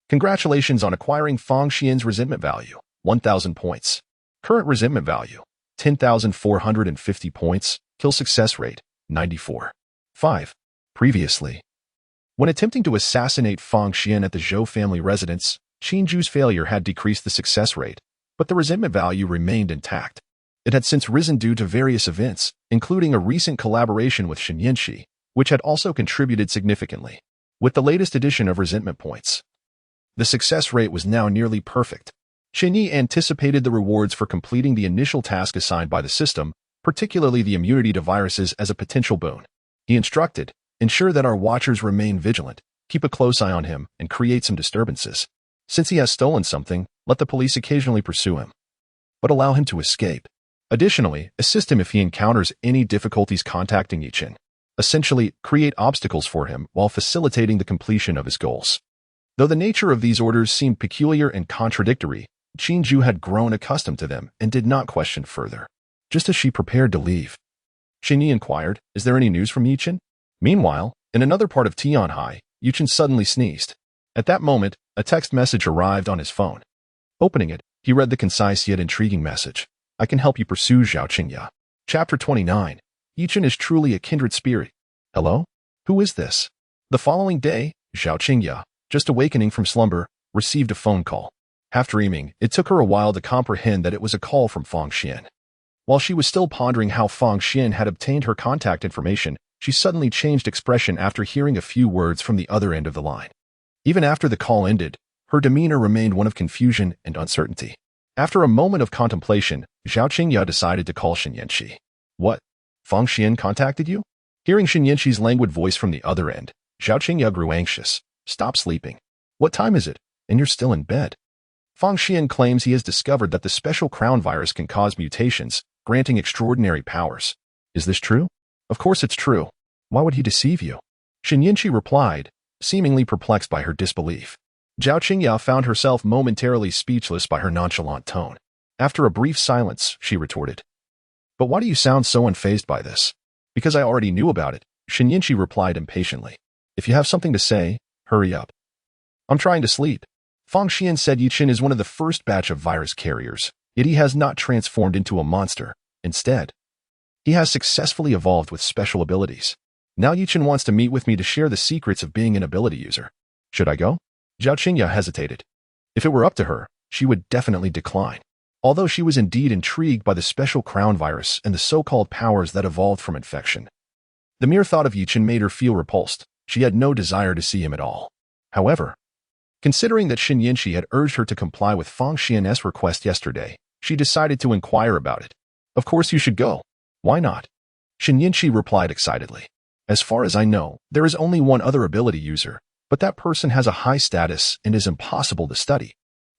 Congratulations on acquiring Fang Xian's resentment value, 1,000 points. Current resentment value, 10,450 points. Kill success rate, 94. 5. Previously, when attempting to assassinate Fang Xian at the Zhou family residence, Chen Ye's failure had decreased the success rate, but the resentment value remained intact. It had since risen due to various events, including a recent collaboration with Chen Ye, which had also contributed significantly. With the latest addition of resentment points, the success rate was now nearly perfect. Chen Ye anticipated the rewards for completing the initial task assigned by the system, particularly the immunity to viruses, as a potential boon. He instructed, ensure that our watchers remain vigilant, keep a close eye on him, and create some disturbances. Since he has stolen something, let the police occasionally pursue him, but allow him to escape. Additionally, assist him if he encounters any difficulties contacting Yichen. Essentially, create obstacles for him while facilitating the completion of his goals. Though the nature of these orders seemed peculiar and contradictory, Chen Ye had grown accustomed to them and did not question further. Just as she prepared to leave, Chen Ye inquired, is there any news from Yichen? Meanwhile, in another part of Tianhai, Yichen suddenly sneezed. At that moment, a text message arrived on his phone. Opening it, he read the concise yet intriguing message. I can help you pursue Zhao Qingya. Chapter 29. Yichen is truly a kindred spirit. Hello? Who is this? The following day, Zhao Qingya, just awakening from slumber, received a phone call. Half dreaming, it took her a while to comprehend that it was a call from Fang Xian. While she was still pondering how Fang Xian had obtained her contact information, she suddenly changed expression after hearing a few words from the other end of the line. Even after the call ended, her demeanor remained one of confusion and uncertainty. After a moment of contemplation, Zhao Qingya decided to call Chen Ye. What? Fang Xian contacted you? Hearing Chen Ye's languid voice from the other end, Zhao Qingya grew anxious. Stop sleeping. What time is it? And you're still in bed. Fang Xian claims he has discovered that the special crown virus can cause mutations, granting extraordinary powers. Is this true? Of course it's true. Why would he deceive you? Chen Ye replied, seemingly perplexed by her disbelief. Zhao Qingya found herself momentarily speechless by her nonchalant tone. After a brief silence, she retorted. But why do you sound so unfazed by this? Because I already knew about it, Chen Ye replied impatiently. If you have something to say, hurry up. I'm trying to sleep. Fang Xian said Yichen is one of the first batch of virus carriers, yet he has not transformed into a monster. Instead, he has successfully evolved with special abilities. Now Yichen wants to meet with me to share the secrets of being an ability user. Should I go? Zhao Qingya hesitated. If it were up to her, she would definitely decline. Although she was indeed intrigued by the special crown virus and the so-called powers that evolved from infection, the mere thought of Yichen made her feel repulsed. She had no desire to see him at all. However, considering that Chen Ye had urged her to comply with Fang Xian's request yesterday, she decided to inquire about it. Of course you should go. Why not? Chen Ye replied excitedly. As far as I know, there is only one other ability user, but that person has a high status and is impossible to study.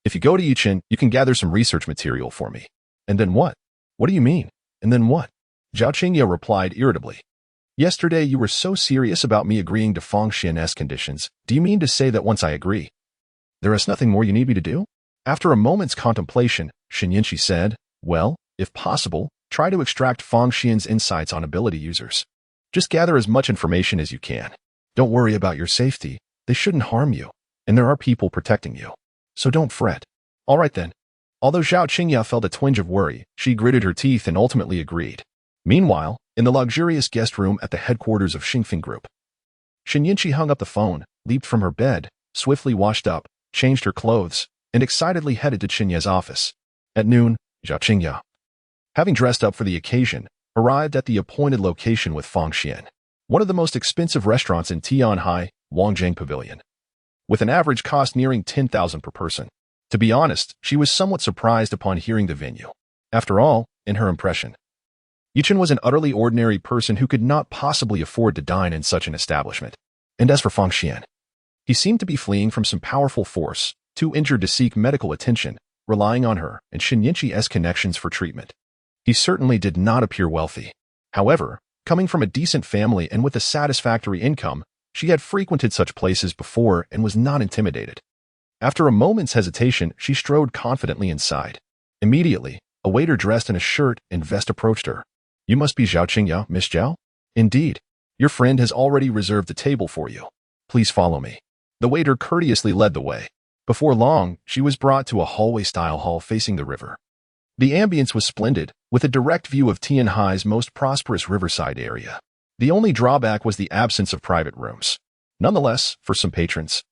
If you go to Yichen, you can gather some research material for me. And then what? What do you mean? And then what? Zhao Qingya replied irritably. Yesterday you were so serious about me agreeing to Fang Xian's conditions. Do you mean to say that once I agree, there is nothing more you need me to do? After a moment's contemplation, Chen Ye said, well, if possible, try to extract Fang Xian's insights on ability users. Just gather as much information as you can. Don't worry about your safety. They shouldn't harm you, and there are people protecting you. So don't fret. All right then. Although Zhao Qingya felt a twinge of worry, she gritted her teeth and ultimately agreed. Meanwhile, in the luxurious guest room at the headquarters of Xingfeng Group, Chen Ye hung up the phone, leaped from her bed, swiftly washed up, changed her clothes, and excitedly headed to Chen Ye's office. At noon, Zhao Qingya, having dressed up for the occasion, arrived at the appointed location with Fang Xian, one of the most expensive restaurants in Tianhai, Wangjiang Pavilion, with an average cost nearing 10,000 per person. To be honest, she was somewhat surprised upon hearing the venue. After all, in her impression, Yichen was an utterly ordinary person who could not possibly afford to dine in such an establishment. And as for Fang Xian, he seemed to be fleeing from some powerful force, too injured to seek medical attention, relying on her and Chen Ye's connections for treatment. He certainly did not appear wealthy. However, coming from a decent family and with a satisfactory income, she had frequented such places before and was not intimidated. After a moment's hesitation, she strode confidently inside. Immediately, a waiter dressed in a shirt and vest approached her. "You must be Zhao Qingya, Miss Zhao?" "Indeed. Your friend has already reserved a table for you. Please follow me." The waiter courteously led the way. Before long, she was brought to a hallway-style hall facing the river. The ambience was splendid, with a direct view of Tianhai's most prosperous riverside area. The only drawback was the absence of private rooms. Nonetheless, for some patrons,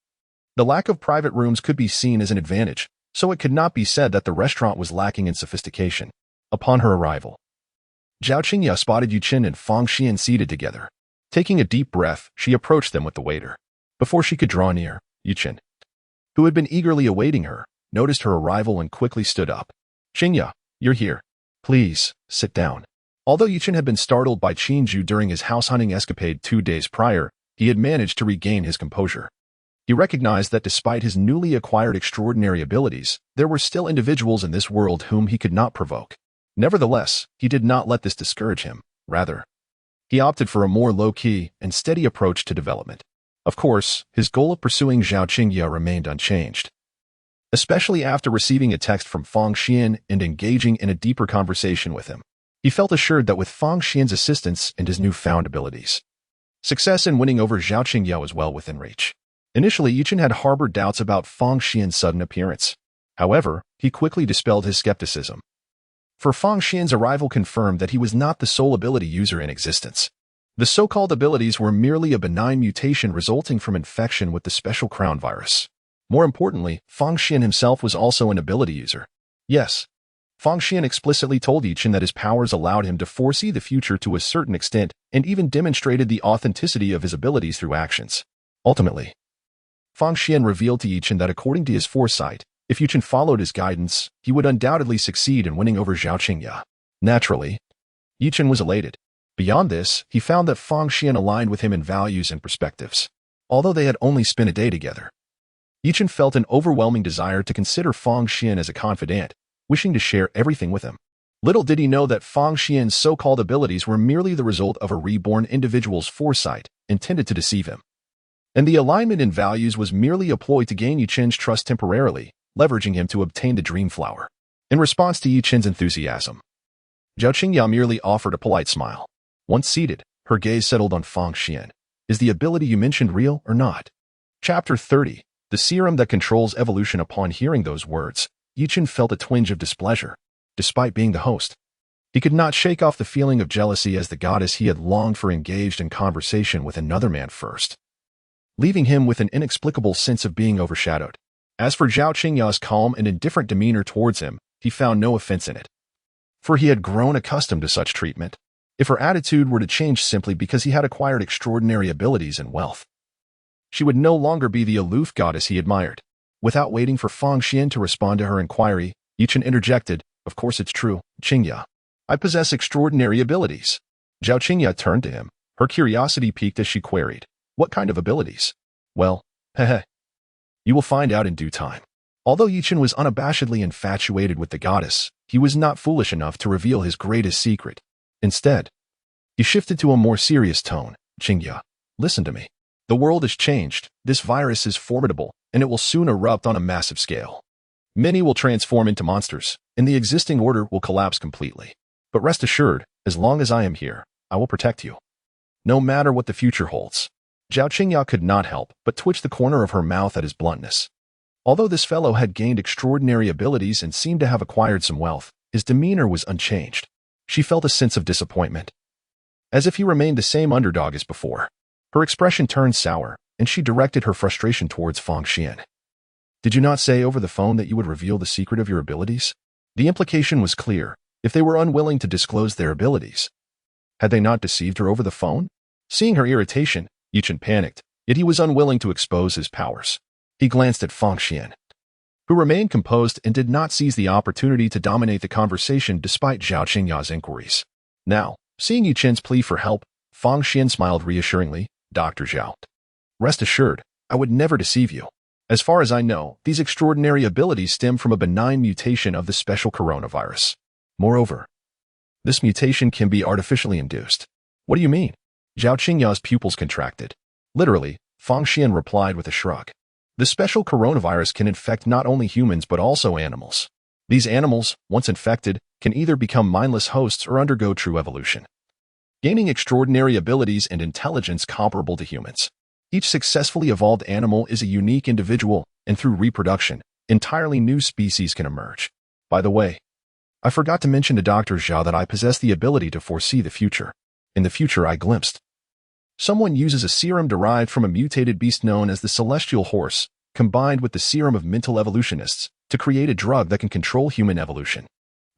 the lack of private rooms could be seen as an advantage, so it could not be said that the restaurant was lacking in sophistication. Upon her arrival, Zhao Qingya spotted Yichen and Fang Xian seated together. Taking a deep breath, she approached them with the waiter. Before she could draw near, Yichen, who had been eagerly awaiting her, noticed her arrival and quickly stood up. "Qingya, you're here. Please, sit down." Although Yichen had been startled by Qingju during his house-hunting escapade 2 days prior, he had managed to regain his composure. He recognized that despite his newly acquired extraordinary abilities, there were still individuals in this world whom he could not provoke. Nevertheless, he did not let this discourage him. Rather, he opted for a more low-key and steady approach to development. Of course, his goal of pursuing Zhao Qingya remained unchanged. Especially after receiving a text from Fang Xian and engaging in a deeper conversation with him, he felt assured that with Fang Xian's assistance and his newfound abilities, success in winning over Zhao Qingya was well within reach. Initially, Yichen had harbored doubts about Fang Xian's sudden appearance. However, he quickly dispelled his skepticism. For Fang Xian's arrival confirmed that he was not the sole ability user in existence. The so-called abilities were merely a benign mutation resulting from infection with the special crown virus. More importantly, Fang Xian himself was also an ability user. Yes, Fang Xian explicitly told Yichen that his powers allowed him to foresee the future to a certain extent and even demonstrated the authenticity of his abilities through actions. Ultimately, Fang Xian revealed to Yichen that according to his foresight, if Yichen followed his guidance, he would undoubtedly succeed in winning over Zhao Qingya. Naturally, Yichen was elated. Beyond this, he found that Fang Xian aligned with him in values and perspectives. Although they had only spent a day together, Yichen felt an overwhelming desire to consider Fang Xian as a confidant, wishing to share everything with him. Little did he know that Fang Xian's so-called abilities were merely the result of a reborn individual's foresight, intended to deceive him. And the alignment in values was merely a ploy to gain Yichen's trust temporarily, leveraging him to obtain the dream flower. In response to Yichen's enthusiasm, Zhao Qingya merely offered a polite smile. Once seated, her gaze settled on Fang Xian. "Is the ability you mentioned real or not?" Chapter 30. The Serum That Controls Evolution. Upon hearing those words, Yichen felt a twinge of displeasure. Despite being the host, he could not shake off the feeling of jealousy as the goddess he had longed for engaged in conversation with another man first, leaving him with an inexplicable sense of being overshadowed. As for Zhao Qingya's calm and indifferent demeanor towards him, he found no offense in it, for he had grown accustomed to such treatment. If her attitude were to change simply because he had acquired extraordinary abilities and wealth, she would no longer be the aloof goddess he admired. Without waiting for Fang Xian to respond to her inquiry, Yichen interjected, "Of course it's true, Qingya. I possess extraordinary abilities." Zhao Qingya turned to him. Her curiosity piqued as she queried, "What kind of abilities?" "Well, you will find out in due time." Although Yichen was unabashedly infatuated with the goddess, he was not foolish enough to reveal his greatest secret. Instead, he shifted to a more serious tone. "Qingya, listen to me. The world has changed. This virus is formidable, and it will soon erupt on a massive scale. Many will transform into monsters, and the existing order will collapse completely. But rest assured, as long as I am here, I will protect you, no matter what the future holds." Zhao Qingya could not help but twitch the corner of her mouth at his bluntness. Although this fellow had gained extraordinary abilities and seemed to have acquired some wealth, his demeanor was unchanged. She felt a sense of disappointment, as if he remained the same underdog as before. Her expression turned sour, and she directed her frustration towards Fangxian. Did you not say over the phone that you would reveal the secret of your abilities? The implication was clear. If they were unwilling to disclose their abilities, had they not deceived her over the phone? Seeing her irritation, Chen panicked, yet he was unwilling to expose his powers. He glanced at Fangxian, who remained composed and did not seize the opportunity to dominate the conversation despite Zhao Qingya's inquiries. Now, seeing Chen's plea for help, Fangxian smiled reassuringly. Dr. Zhao, rest assured, I would never deceive you. As far as I know, these extraordinary abilities stem from a benign mutation of the special coronavirus. Moreover, this mutation can be artificially induced. What do you mean? Zhao Qingya's pupils contracted. Literally, Fangxian replied with a shrug. The special coronavirus can infect not only humans but also animals. These animals, once infected, can either become mindless hosts or undergo true evolution, gaining extraordinary abilities and intelligence comparable to humans. Each successfully evolved animal is a unique individual, and through reproduction, entirely new species can emerge. By the way, I forgot to mention to Dr. Zhao that I possess the ability to foresee the future. In the future I glimpsed. Someone uses a serum derived from a mutated beast known as the celestial horse, combined with the serum of mental evolutionists, to create a drug that can control human evolution.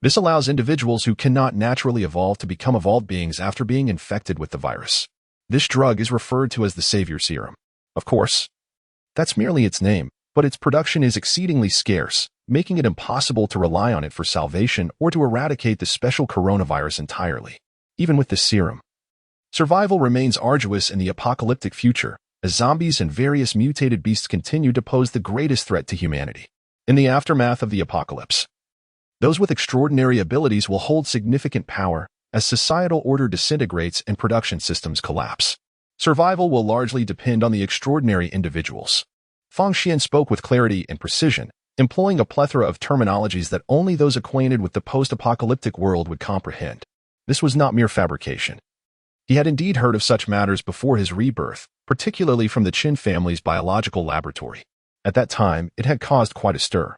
This allows individuals who cannot naturally evolve to become evolved beings after being infected with the virus. This drug is referred to as the Savior Serum. Of course, that's merely its name, but its production is exceedingly scarce, making it impossible to rely on it for salvation or to eradicate the special coronavirus entirely. Even with this serum, survival remains arduous in the apocalyptic future, as zombies and various mutated beasts continue to pose the greatest threat to humanity. In the aftermath of the apocalypse, those with extraordinary abilities will hold significant power as societal order disintegrates and production systems collapse. Survival will largely depend on the extraordinary individuals. Fangxian spoke with clarity and precision, employing a plethora of terminologies that only those acquainted with the post-apocalyptic world would comprehend. This was not mere fabrication. He had indeed heard of such matters before his rebirth, particularly from the Chen family's biological laboratory. At that time, it had caused quite a stir,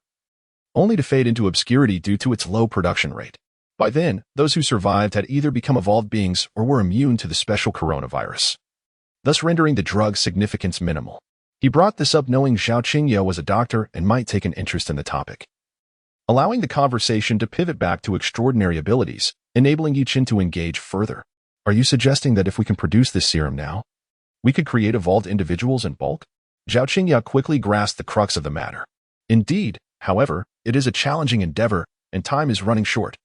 only to fade into obscurity due to its low production rate. By then, those who survived had either become evolved beings or were immune to the special coronavirus, thus rendering the drug's significance minimal. He brought this up knowing Zhao Qingye was a doctor and might take an interest in the topic, allowing the conversation to pivot back to extraordinary abilities, enabling Chen to engage further. Are you suggesting that if we can produce this serum now, we could create evolved individuals in bulk? Zhao Qingye quickly grasped the crux of the matter. Indeed, however, it is a challenging endeavor, and time is running short.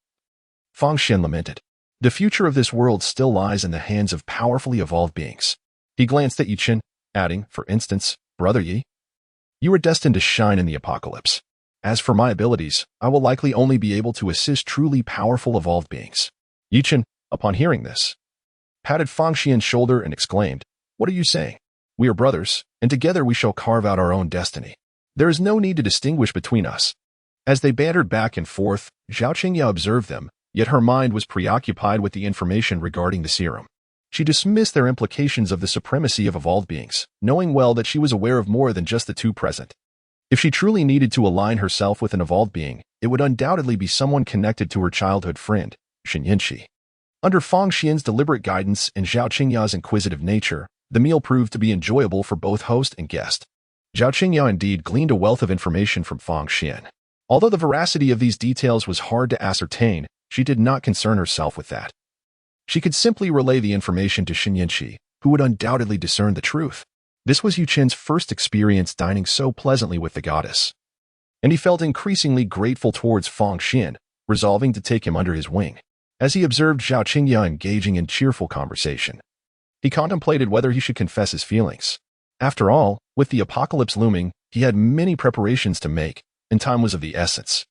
Fangxian lamented. The future of this world still lies in the hands of powerfully evolved beings. He glanced at Chen, adding, for instance, Brother Yi, you are destined to shine in the apocalypse. As for my abilities, I will likely only be able to assist truly powerful evolved beings. Chen, upon hearing this, patted Fangxian's shoulder and exclaimed, What are you saying? We are brothers, and together we shall carve out our own destiny. There is no need to distinguish between us. As they bantered back and forth, Zhao Qingye observed them, yet her mind was preoccupied with the information regarding the serum. She dismissed their implications of the supremacy of evolved beings, knowing well that she was aware of more than just the two present. If she truly needed to align herself with an evolved being, it would undoubtedly be someone connected to her childhood friend, Chen Ye. Under Fangxian's deliberate guidance and Zhao Qingye's inquisitive nature, the meal proved to be enjoyable for both host and guest. Zhao Qingye indeed gleaned a wealth of information from Fangxian. Although the veracity of these details was hard to ascertain, she did not concern herself with that. She could simply relay the information to Chen Ye, who would undoubtedly discern the truth. This was Chen's first experience dining so pleasantly with the goddess, and he felt increasingly grateful towards Fangxian, resolving to take him under his wing. As he observed Zhao Qingye engaging in cheerful conversation, he contemplated whether he should confess his feelings. After all, with the apocalypse looming, he had many preparations to make, and time was of the essence.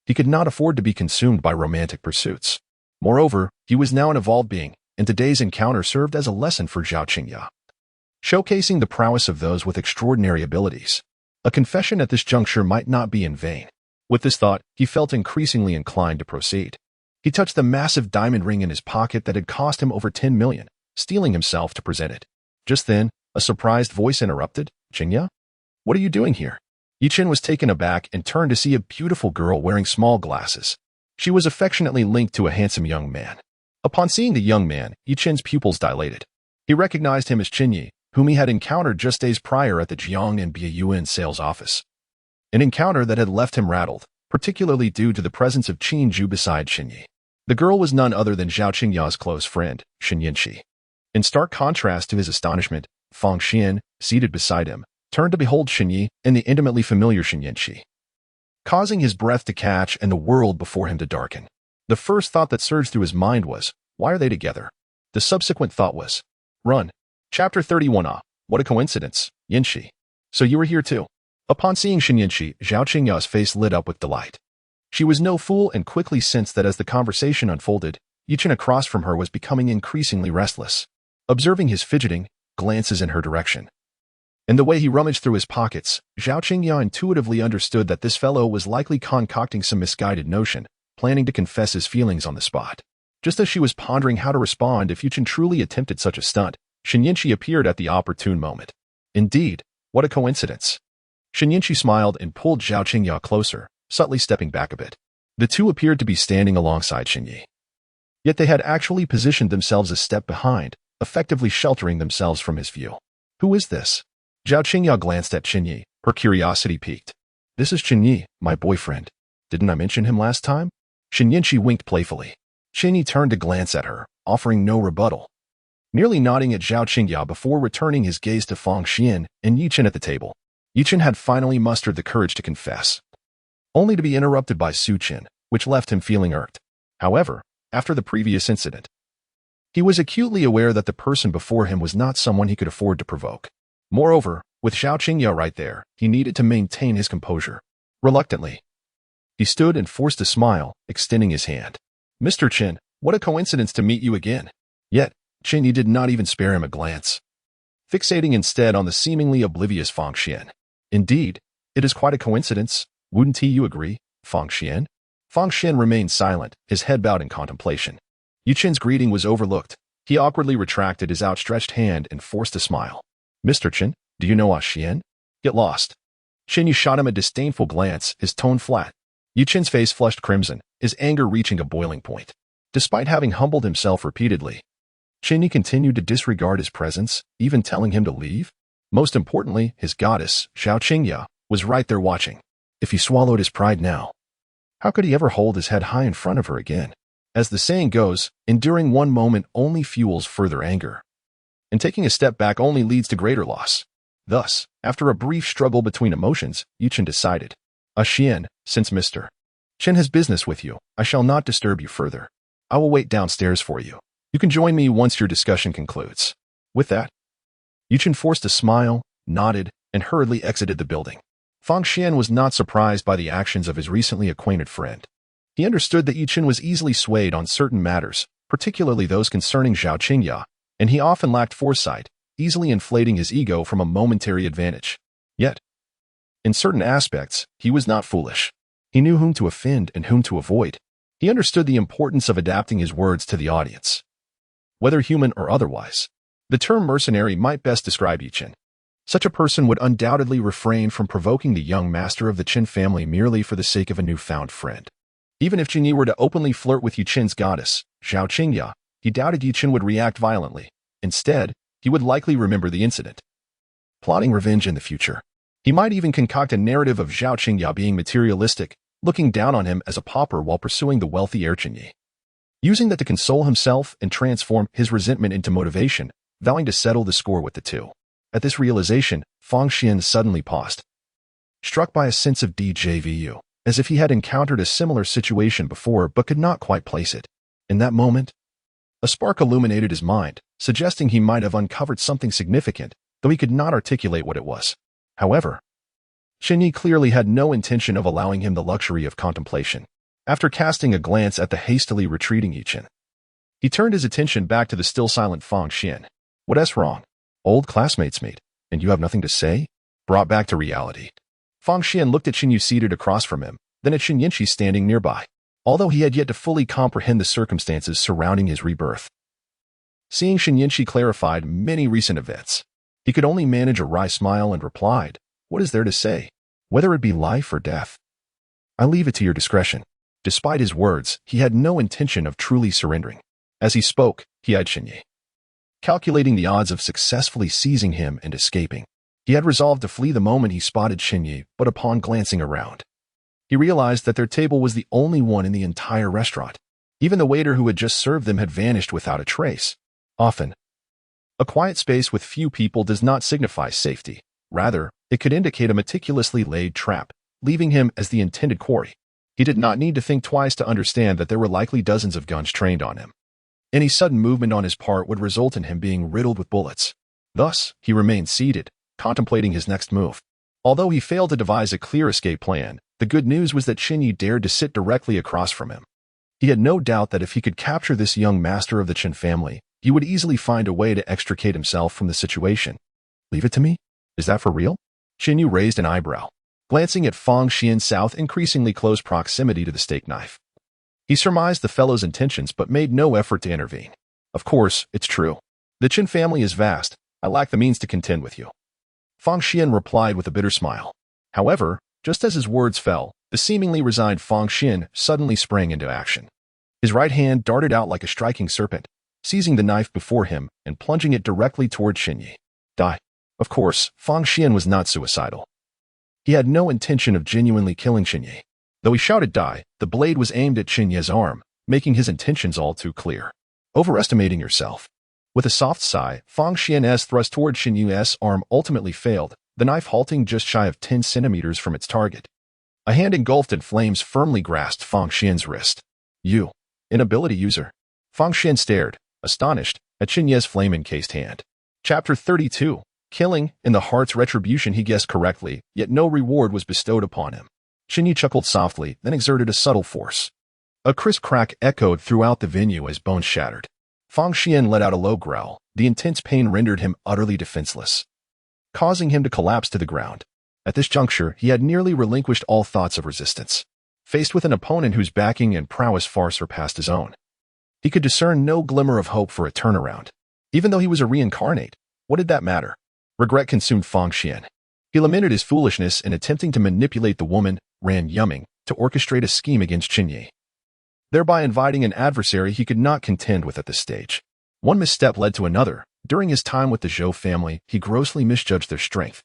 He could not afford to be consumed by romantic pursuits. Moreover, he was now an evolved being, and today's encounter served as a lesson for Zhao Qingye, showcasing the prowess of those with extraordinary abilities. A confession at this juncture might not be in vain. With this thought, he felt increasingly inclined to proceed. He touched the massive diamond ring in his pocket that had cost him over 10 million, steeling himself to present it. Just then, a surprised voice interrupted, Qingye? What are you doing here? Chen was taken aback and turned to see a beautiful girl wearing small glasses. She was affectionately linked to a handsome young man. Upon seeing the young man, Chen's pupils dilated. He recognized him as Chen Ye, whom he had encountered just days prior at the Jiang and Biyun sales office. An encounter that had left him rattled, particularly due to the presence of Qin Zhu beside Chen Ye. The girl was none other than Zhao Qingya's close friend, Shen Ye. In stark contrast to his astonishment, Fang Xian, seated beside him, turned to behold Chen Ye and the intimately familiar Shen Ye, causing his breath to catch and the world before him to darken. The first thought that surged through his mind was, why are they together? The subsequent thought was, run. Chapter 31. Ah, what a coincidence, Yanxi. So you were here too. Upon seeing Shen Ye, Zhao Qingya's face lit up with delight. She was no fool and quickly sensed that as the conversation unfolded, Chen across from her was becoming increasingly restless. Observing his fidgeting, glances in her direction, and the way he rummaged through his pockets, Zhao Qingya intuitively understood that this fellow was likely concocting some misguided notion, planning to confess his feelings on the spot. Just as she was pondering how to respond if Chen truly attempted such a stunt, Shen Ye appeared at the opportune moment. Indeed, what a coincidence. Shen Ye smiled and pulled Zhao Qingya closer, subtly stepping back a bit. The two appeared to be standing alongside Shen Ye. Yet they had actually positioned themselves a step behind, effectively sheltering themselves from his view. Who is this? Zhao Qingya glanced at Chen Ye, her curiosity piqued. This is Chen Ye, my boyfriend. Didn't I mention him last time? Shen Ye winked playfully. Chen Ye turned to glance at her, offering no rebuttal. Merely nodding at Zhao Qingya before returning his gaze to Fang Xian and Chen at the table. Chen had finally mustered the courage to confess, only to be interrupted by Su Chen, which left him feeling irked. However, after the previous incident, he was acutely aware that the person before him was not someone he could afford to provoke. Moreover, with Zhao Qingya right there, he needed to maintain his composure. Reluctantly, he stood and forced a smile, extending his hand. Mr. Chen, what a coincidence to meet you again. Yet, Chen Ye did not even spare him a glance, fixating instead on the seemingly oblivious Fang Xian. Indeed, it is quite a coincidence, wouldn't you agree, Fang Xian? Fang Xian remained silent, his head bowed in contemplation. Chen's greeting was overlooked. He awkwardly retracted his outstretched hand and forced a smile. Mr. Chen, do you know Xian? Get lost. Chen Ye shot him a disdainful glance, his tone flat. Chen's face flushed crimson, his anger reaching a boiling point. Despite having humbled himself repeatedly, Chen Ye continued to disregard his presence, even telling him to leave. Most importantly, his goddess, Zhao Qingya, was right there watching. If he swallowed his pride now, how could he ever hold his head high in front of her again? As the saying goes, enduring one moment only fuels further anger, and taking a step back only leads to greater loss. Thus, after a brief struggle between emotions, Chen decided, Xian, since Mr. Chen has business with you, I shall not disturb you further. I will wait downstairs for you. You can join me once your discussion concludes. With that, Chen forced a smile, nodded, and hurriedly exited the building. Fang Xian was not surprised by the actions of his recently acquainted friend. He understood that Chen was easily swayed on certain matters, particularly those concerning Zhao Qingya, and he often lacked foresight, easily inflating his ego from a momentary advantage. Yet, in certain aspects, he was not foolish. He knew whom to offend and whom to avoid. He understood the importance of adapting his words to the audience, whether human or otherwise. The term mercenary might best describe Chen. Such a person would undoubtedly refrain from provoking the young master of the Chen family merely for the sake of a newfound friend. Even if Chen Ye were to openly flirt with Chen's goddess, Zhao Qingya, he doubted Chen would react violently. Instead, he would likely remember the incident, plotting revenge in the future. He might even concoct a narrative of Zhao Qingya being materialistic, looking down on him as a pauper while pursuing the wealthy heir Chen Ye, using that to console himself and transform his resentment into motivation, vowing to settle the score with the two. At this realization, Fang Xian suddenly paused, struck by a sense of deja vu, as if he had encountered a similar situation before but could not quite place it. In that moment, a spark illuminated his mind, suggesting he might have uncovered something significant, though he could not articulate what it was. However, Chen Ye clearly had no intention of allowing him the luxury of contemplation. After casting a glance at the hastily retreating Chen, he turned his attention back to the still silent Fang Xian. What's wrong? Old classmates meet, and you have nothing to say? Brought back to reality. Fang Xian looked at Chen Ye seated across from him, then at Shen Ye standing nearby. Although he had yet to fully comprehend the circumstances surrounding his rebirth, seeing Shen Ye clarified many recent events, he could only manage a wry smile and replied, what is there to say? whether it be life or death. I leave it to your discretion." Despite his words, he had no intention of truly surrendering. As he spoke, he eyed Chen Ye, calculating the odds of successfully seizing him and escaping. He had resolved to flee the moment he spotted Chen Ye, but upon glancing around, he realized that their table was the only one in the entire restaurant. Even the waiter who had just served them had vanished without a trace. Often, a quiet space with few people does not signify safety. Rather, it could indicate a meticulously laid trap, leaving him as the intended quarry. He did not need to think twice to understand that there were likely dozens of guns trained on him. Any sudden movement on his part would result in him being riddled with bullets. Thus, he remained seated, contemplating his next move. Although he failed to devise a clear escape plan, the good news was that Chen Ye dared to sit directly across from him. He had no doubt that if he could capture this young master of the Chen family, he would easily find a way to extricate himself from the situation. "Leave it to me? Is that for real?" Chen Ye raised an eyebrow, glancing at Fang Xian's south increasingly close proximity to the steak knife. He surmised the fellow's intentions but made no effort to intervene. "Of course, it's true. The Chen family is vast. I lack the means to contend with you." Fang Xian replied with a bitter smile. However, just as his words fell, the seemingly resigned Fang Xian suddenly sprang into action. His right hand darted out like a striking serpent, seizing the knife before him and plunging it directly toward Chen Ye. Die. Of course, Fang Xian was not suicidal. He had no intention of genuinely killing Chen Ye. Though he shouted die, the blade was aimed at Chen Ye's arm, making his intentions all too clear. Overestimating yourself. With a soft sigh, Fang Xian's thrust toward Chen Ye's arm ultimately failed, the knife halting just shy of 10 centimeters from its target. A hand engulfed in flames firmly grasped Fang Xian's wrist. "You, inability user." Fang Xian stared, astonished, at Chen Ye's flame-encased hand. Chapter 32. Killing. In the heart's retribution, he guessed correctly, yet no reward was bestowed upon him. Chen Ye chuckled softly, then exerted a subtle force. A crisp crack echoed throughout the venue as bones shattered. Fang Xian let out a low growl. The intense pain rendered him utterly defenseless, causing him to collapse to the ground. At this juncture, he had nearly relinquished all thoughts of resistance. Faced with an opponent whose backing and prowess far surpassed his own, he could discern no glimmer of hope for a turnaround. Even though he was a reincarnate, what did that matter? Regret consumed Fang Xian. He lamented his foolishness in attempting to manipulate the woman, Ran Yumming, to orchestrate a scheme against Chen Ye, thereby inviting an adversary he could not contend with at this stage. One misstep led to another. During his time with the Zhou family, he grossly misjudged their strength.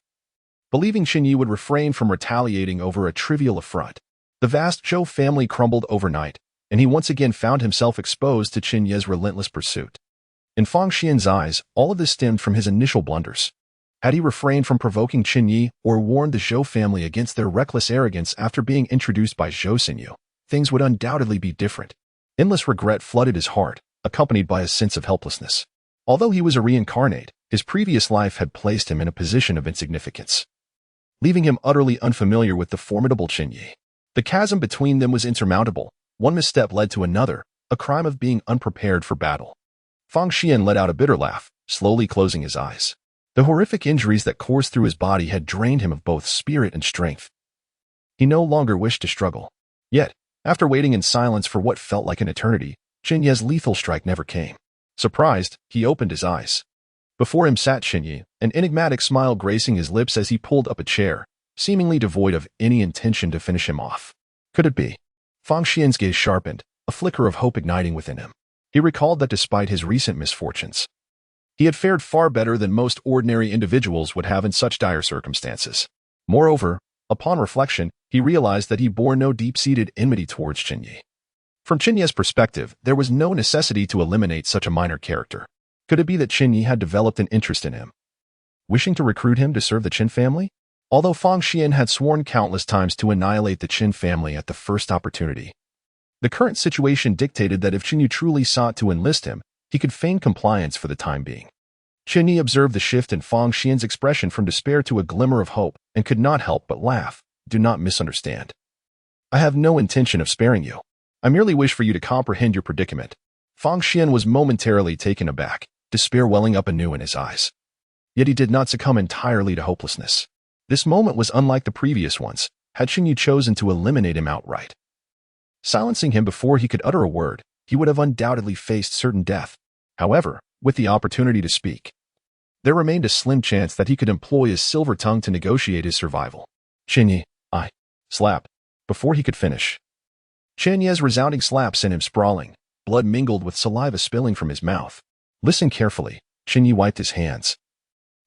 Believing Chen Ye would refrain from retaliating over a trivial affront, the vast Zhou family crumbled overnight, and he once again found himself exposed to Chen Ye's relentless pursuit. In Fang Xian's eyes, all of this stemmed from his initial blunders. Had he refrained from provoking Chen Ye or warned the Zhou family against their reckless arrogance after being introduced by Zhou Xinyu, things would undoubtedly be different. Endless regret flooded his heart, accompanied by a sense of helplessness. Although he was a reincarnate, his previous life had placed him in a position of insignificance, leaving him utterly unfamiliar with the formidable Chen Ye. The chasm between them was insurmountable. One misstep led to another, a crime of being unprepared for battle. Fang Xian let out a bitter laugh, slowly closing his eyes. The horrific injuries that coursed through his body had drained him of both spirit and strength. He no longer wished to struggle. Yet, after waiting in silence for what felt like an eternity, Chen Ye's lethal strike never came. Surprised, he opened his eyes. Before him sat Chen Ye, an enigmatic smile gracing his lips as he pulled up a chair, seemingly devoid of any intention to finish him off. Could it be? Fang Xian's gaze sharpened, a flicker of hope igniting within him. He recalled that despite his recent misfortunes, he had fared far better than most ordinary individuals would have in such dire circumstances. Moreover, upon reflection, he realized that he bore no deep-seated enmity towards Chen Ye. From Chen Ye's perspective, there was no necessity to eliminate such a minor character. Could it be that Chen Ye had developed an interest in him, wishing to recruit him to serve the Chen family? Although Fang Xian had sworn countless times to annihilate the Chen family at the first opportunity, the current situation dictated that if Chen Ye truly sought to enlist him, he could feign compliance for the time being. Chen Ye observed the shift in Fang Xian's expression from despair to a glimmer of hope and could not help but laugh. Do not misunderstand. I have no intention of sparing you. I merely wish for you to comprehend your predicament. Fang Xian was momentarily taken aback, despair welling up anew in his eyes. Yet he did not succumb entirely to hopelessness. This moment was unlike the previous ones. Had Chen Ye chosen to eliminate him outright, silencing him before he could utter a word, he would have undoubtedly faced certain death. However, with the opportunity to speak, there remained a slim chance that he could employ his silver tongue to negotiate his survival. Chen Ye, Slap. Before he could finish, Chen Ye's resounding slap sent him sprawling, blood mingled with saliva spilling from his mouth. Listen carefully. Chen Ye wiped his hands.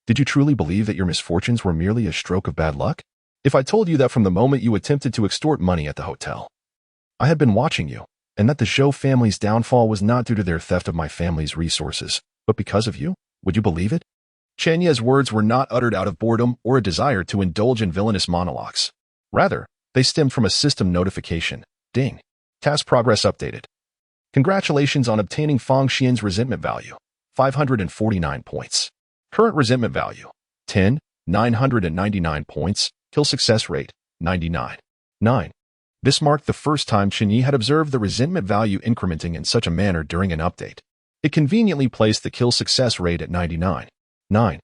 Did you truly believe that your misfortunes were merely a stroke of bad luck? If I told you that from the moment you attempted to extort money at the hotel, I had been watching you, and that the Zhou family's downfall was not due to their theft of my family's resources, but because of you, would you believe it? Chen Ye's words were not uttered out of boredom or a desire to indulge in villainous monologues. Rather, they stemmed from a system notification. Ding. Task progress updated. Congratulations on obtaining Fang Xian's resentment value. 549 points. Current resentment value. 10, 999 points. Kill success rate. 99. 9. This marked the first time Chen Ye had observed the resentment value incrementing in such a manner during an update. It conveniently placed the kill success rate at 99. 9.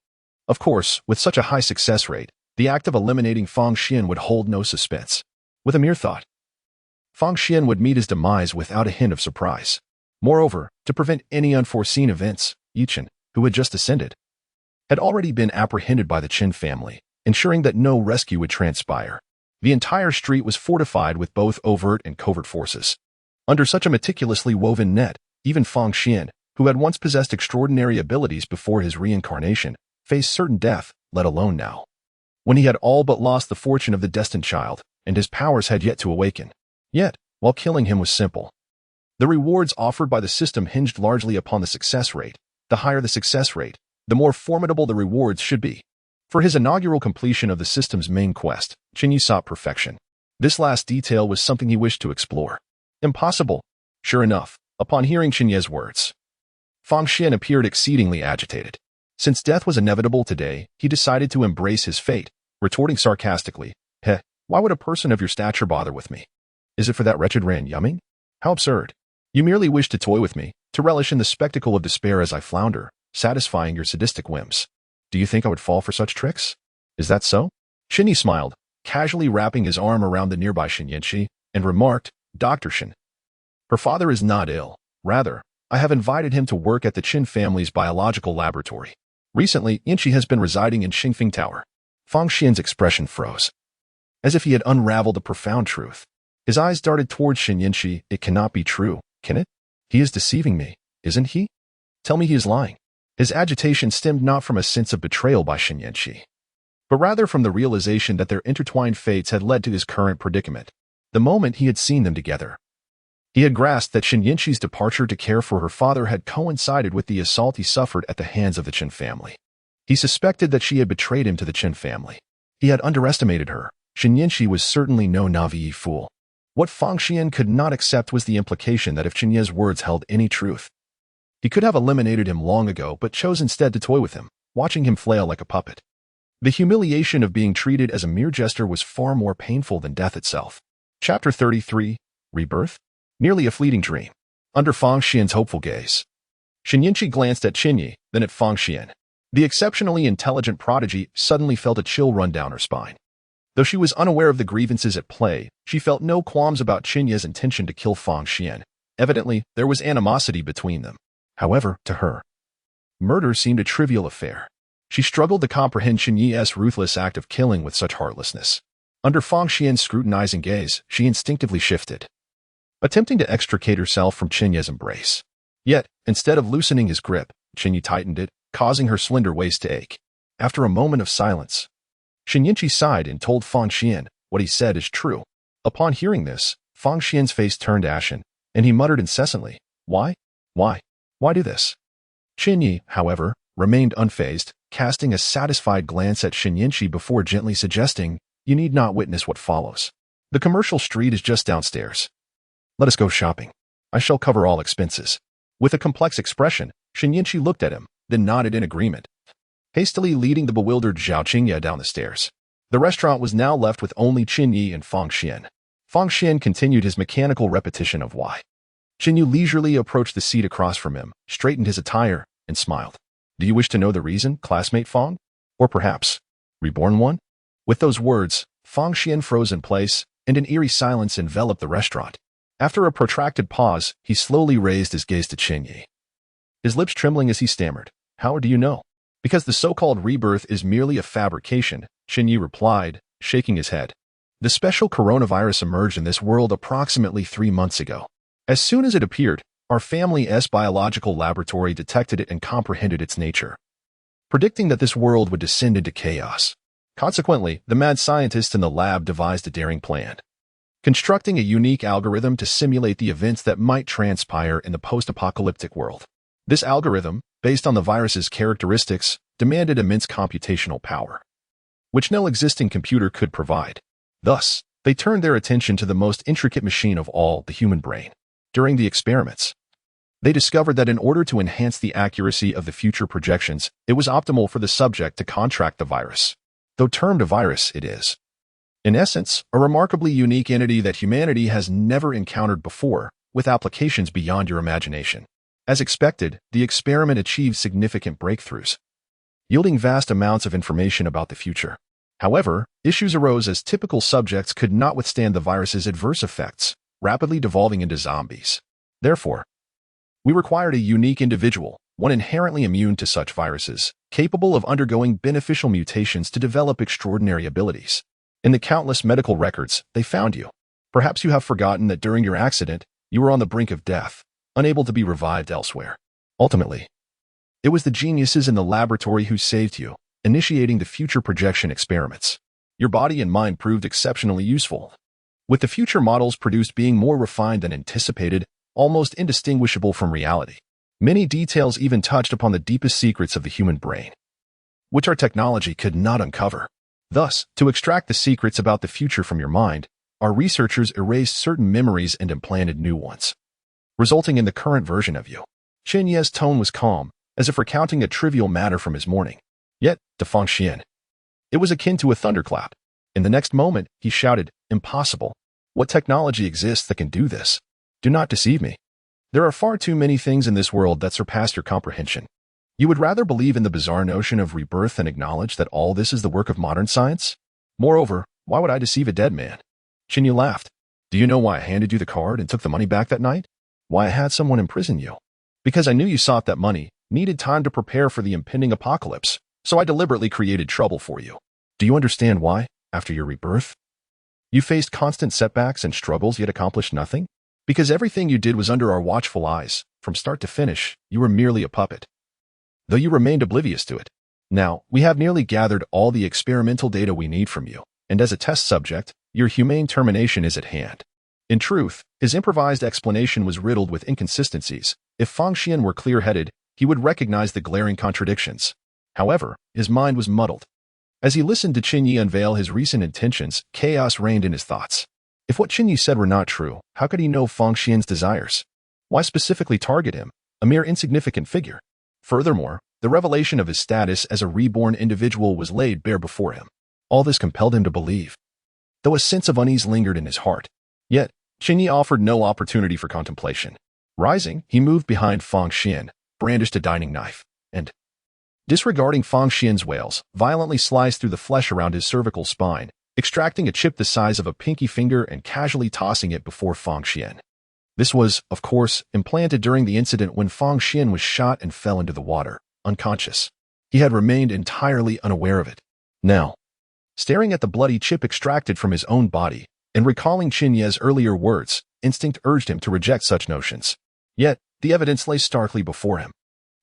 Of course, with such a high success rate, the act of eliminating Fang Xian would hold no suspense. With a mere thought, Fang Xian would meet his demise without a hint of surprise. Moreover, to prevent any unforeseen events, Yichen, who had just ascended, had already been apprehended by the Chen family, ensuring that no rescue would transpire. The entire street was fortified with both overt and covert forces. Under such a meticulously woven net, even Fang Xian, who had once possessed extraordinary abilities before his reincarnation, faced certain death, let alone now, when he had all but lost the fortune of the destined child, and his powers had yet to awaken. Yet, while killing him was simple, the rewards offered by the system hinged largely upon the success rate. The higher the success rate, the more formidable the rewards should be. For his inaugural completion of the system's main quest, Chen Ye sought perfection. This last detail was something he wished to explore. Impossible. Sure enough, upon hearing Chen Ye's words, Fang Xian appeared exceedingly agitated. Since death was inevitable today, he decided to embrace his fate, retorting sarcastically, "Heh, why would a person of your stature bother with me? Is it for that wretched ran yumming? How absurd. You merely wish to toy with me, to relish in the spectacle of despair as I flounder, satisfying your sadistic whims. Do you think I would fall for such tricks? Is that so?" Chen Ye smiled, casually wrapping his arm around the nearby Shen Ye, and remarked, "Dr. Shen, her father is not ill. Rather, I have invited him to work at the Chen family's biological laboratory. Recently, Yanqi has been residing in Xingfeng Tower." Fang Xian's expression froze, as if he had unraveled a profound truth. His eyes darted towards Shen Ye. "It cannot be true, can it? He is deceiving me, isn't he? Tell me he is lying." His agitation stemmed not from a sense of betrayal by Shen Ye, but rather from the realization that their intertwined fates had led to his current predicament. The moment he had seen them together, he had grasped that Shen Ye's departure to care for her father had coincided with the assault he suffered at the hands of the Chen family. He suspected that she had betrayed him to the Chen family. He had underestimated her. Shen Ye was certainly no naive fool. What Fang Xian could not accept was the implication that if Chen Ye's words held any truth, he could have eliminated him long ago but chose instead to toy with him, watching him flail like a puppet. The humiliation of being treated as a mere jester was far more painful than death itself. Chapter 33, Rebirth? Nearly a fleeting dream. Under Fang Xian's hopeful gaze, Shen Ye glanced at Chen Ye, then at Fang Xian. The exceptionally intelligent prodigy suddenly felt a chill run down her spine. Though she was unaware of the grievances at play, she felt no qualms about Chen Ye's intention to kill Fang Xian. Evidently, there was animosity between them. However, to her, murder seemed a trivial affair. She struggled to comprehend Chen Ye's ruthless act of killing with such heartlessness. Under Fang Xian's scrutinizing gaze, she instinctively shifted, attempting to extricate herself from Chen Ye's embrace. Yet, instead of loosening his grip, Chen Ye tightened it, causing her slender waist to ache. After a moment of silence, Shen Ye sighed and told Fang Xian, "What he said is true." Upon hearing this, Fang Xian's face turned ashen, and he muttered incessantly, "Why? Why? Why do this?" Chen Ye, however, remained unfazed, casting a satisfied glance at Shen Ye before gently suggesting, "You need not witness what follows. The commercial street is just downstairs. Let us go shopping. I shall cover all expenses." With a complex expression, Shen Ye looked at him, then nodded in agreement, hastily leading the bewildered Zhao Qingye down the stairs. The restaurant was now left with only Chen Ye and Fang Xian. Fang Xian continued his mechanical repetition of why. Chen Ye leisurely approached the seat across from him, straightened his attire, and smiled. "Do you wish to know the reason, classmate Fang? Or perhaps, reborn one?" With those words, Fang Xian froze in place, and an eerie silence enveloped the restaurant. After a protracted pause, he slowly raised his gaze to Chen Ye, his lips trembling as he stammered, "How do you know?" "Because the so-called rebirth is merely a fabrication," Chen Ye replied, shaking his head. The special coronavirus emerged in this world approximately 3 months ago. As soon as it appeared, our family's biological laboratory detected it and comprehended its nature, predicting that this world would descend into chaos. Consequently, the mad scientists in the lab devised a daring plan, constructing a unique algorithm to simulate the events that might transpire in the post-apocalyptic world. This algorithm, based on the virus's characteristics, demanded immense computational power, which no existing computer could provide. Thus, they turned their attention to the most intricate machine of all, the human brain. During the experiments, they discovered that in order to enhance the accuracy of the future projections, it was optimal for the subject to contract the virus. Though termed a virus, it is, in essence, a remarkably unique entity that humanity has never encountered before, with applications beyond your imagination. As expected, the experiment achieved significant breakthroughs, yielding vast amounts of information about the future. However, issues arose as typical subjects could not withstand the virus's adverse effects, rapidly devolving into zombies. Therefore, we required a unique individual, one inherently immune to such viruses, capable of undergoing beneficial mutations to develop extraordinary abilities. In the countless medical records, they found you. Perhaps you have forgotten that during your accident, you were on the brink of death, unable to be revived elsewhere. Ultimately, it was the geniuses in the laboratory who saved you, initiating the future projection experiments. Your body and mind proved exceptionally useful, with the future models produced being more refined than anticipated, almost indistinguishable from reality. Many details even touched upon the deepest secrets of the human brain, which our technology could not uncover. Thus, to extract the secrets about the future from your mind, our researchers erased certain memories and implanted new ones, resulting in the current version of you. Chen Ye's tone was calm, as if recounting a trivial matter from his morning. Yet, to Fangxian, it was akin to a thunderclap. In the next moment, he shouted, "Impossible! What technology exists that can do this? Do not deceive me. There are far too many things in this world that surpass your comprehension. You would rather believe in the bizarre notion of rebirth than acknowledge that all this is the work of modern science? Moreover, why would I deceive a dead man?" Chen Ye laughed. "Do you know why I handed you the card and took the money back that night? Why I had someone imprison you? Because I knew you sought that money, needed time to prepare for the impending apocalypse, so I deliberately created trouble for you. Do you understand why, after your rebirth, you faced constant setbacks and struggles yet accomplished nothing? Because everything you did was under our watchful eyes. From start to finish, you were merely a puppet, though you remained oblivious to it. Now, we have nearly gathered all the experimental data we need from you, and as a test subject, your humane termination is at hand." In truth, his improvised explanation was riddled with inconsistencies. If Fangxian were clear-headed, he would recognize the glaring contradictions. However, his mind was muddled. As he listened to Chen Ye unveil his recent intentions, chaos reigned in his thoughts. If what Chen Ye said were not true, how could he know Fangxian's desires? Why specifically target him, a mere insignificant figure? Furthermore, the revelation of his status as a reborn individual was laid bare before him. All this compelled him to believe, though a sense of unease lingered in his heart. Yet, Chen Ye offered no opportunity for contemplation. Rising, he moved behind Fangxian, brandished a dining knife, and, disregarding Fangxian's wails, violently sliced through the flesh around his cervical spine, extracting a chip the size of a pinky finger and casually tossing it before Fangxian. This was, of course, implanted during the incident when Fangxian was shot and fell into the water, unconscious. He had remained entirely unaware of it. Now, staring at the bloody chip extracted from his own body, and recalling Chen Ye's earlier words, instinct urged him to reject such notions. Yet, the evidence lay starkly before him.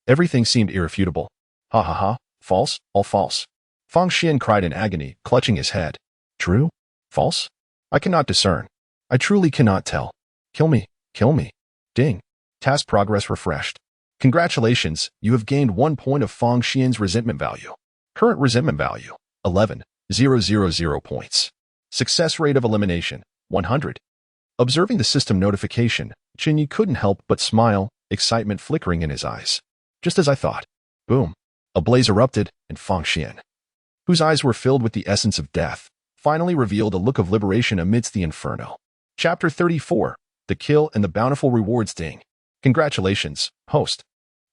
Everything seemed irrefutable. "Ha ha ha, false, all false." Fangxian cried in agony, clutching his head. "True? False? I cannot discern. I truly cannot tell. Kill me, kill me." Ding. Task progress refreshed. Congratulations, you have gained 1 point of Fangxian's resentment value. Current resentment value, 11,000 points. Success rate of elimination, 100. Observing the system notification, Chen Ye couldn't help but smile, excitement flickering in his eyes. Just as I thought. Boom. A blaze erupted, and Fangxian, whose eyes were filled with the essence of death, finally revealed a look of liberation amidst the inferno. Chapter 34. The Kill and the Bountiful Rewards Ding. Congratulations, host.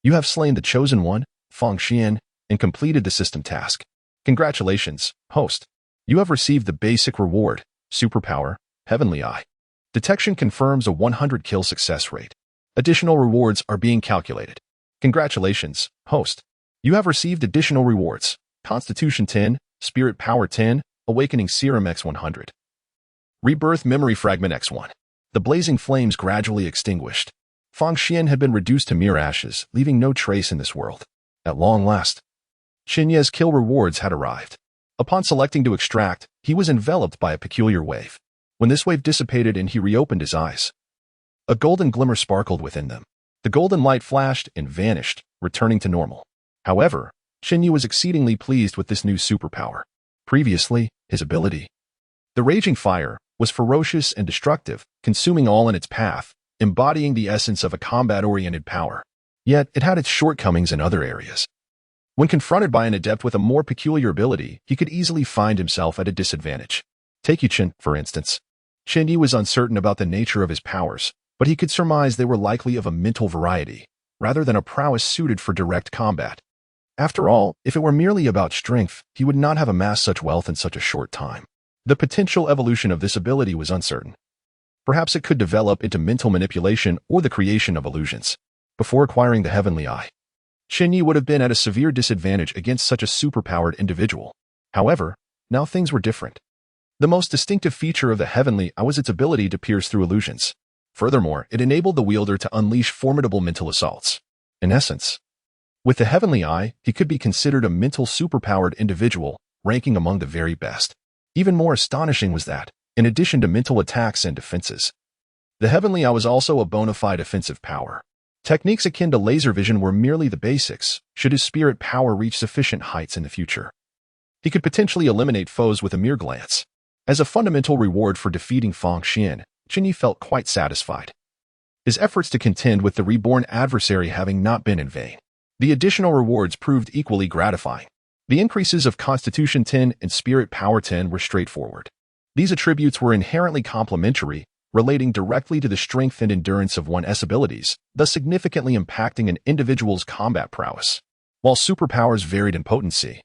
You have slain the chosen one, Fangxian, and completed the system task. Congratulations, host. You have received the basic reward, superpower, Heavenly Eye. Detection confirms a 100 kill success rate. Additional rewards are being calculated. Congratulations, host. You have received additional rewards, Constitution 10, Spirit Power 10, Awakening Serum X 100. Rebirth Memory Fragment X1. The blazing flames gradually extinguished. Fang Xian had been reduced to mere ashes, leaving no trace in this world. At long last, Chen Ye's kill rewards had arrived. Upon selecting to extract, he was enveloped by a peculiar wave. When this wave dissipated and he reopened his eyes, a golden glimmer sparkled within them. The golden light flashed and vanished, returning to normal. However, Chen Ye was exceedingly pleased with this new superpower. Previously, his ability, the raging fire, was ferocious and destructive, consuming all in its path, embodying the essence of a combat-oriented power. Yet, it had its shortcomings in other areas. When confronted by an adept with a more peculiar ability, he could easily find himself at a disadvantage. Take Chen, for instance. Chen Ye was uncertain about the nature of his powers, but he could surmise they were likely of a mental variety, rather than a prowess suited for direct combat. After all, if it were merely about strength, he would not have amassed such wealth in such a short time. The potential evolution of this ability was uncertain. Perhaps it could develop into mental manipulation or the creation of illusions. Before acquiring the Heavenly Eye, Chen Ye would have been at a severe disadvantage against such a superpowered individual. However, now things were different. The most distinctive feature of the Heavenly Eye was its ability to pierce through illusions. Furthermore, it enabled the wielder to unleash formidable mental assaults. In essence, with the Heavenly Eye, he could be considered a mental superpowered individual, ranking among the very best. Even more astonishing was that, in addition to mental attacks and defenses, the Heavenly Eye was also a bona fide offensive power. Techniques akin to laser vision were merely the basics, should his spirit power reach sufficient heights in the future. He could potentially eliminate foes with a mere glance. As a fundamental reward for defeating Fang Xian, Chen Ye felt quite satisfied. His efforts to contend with the reborn adversary having not been in vain. The additional rewards proved equally gratifying. The increases of Constitution 10 and Spirit Power 10 were straightforward. These attributes were inherently complementary, relating directly to the strength and endurance of one's abilities, thus significantly impacting an individual's combat prowess. While superpowers varied in potency,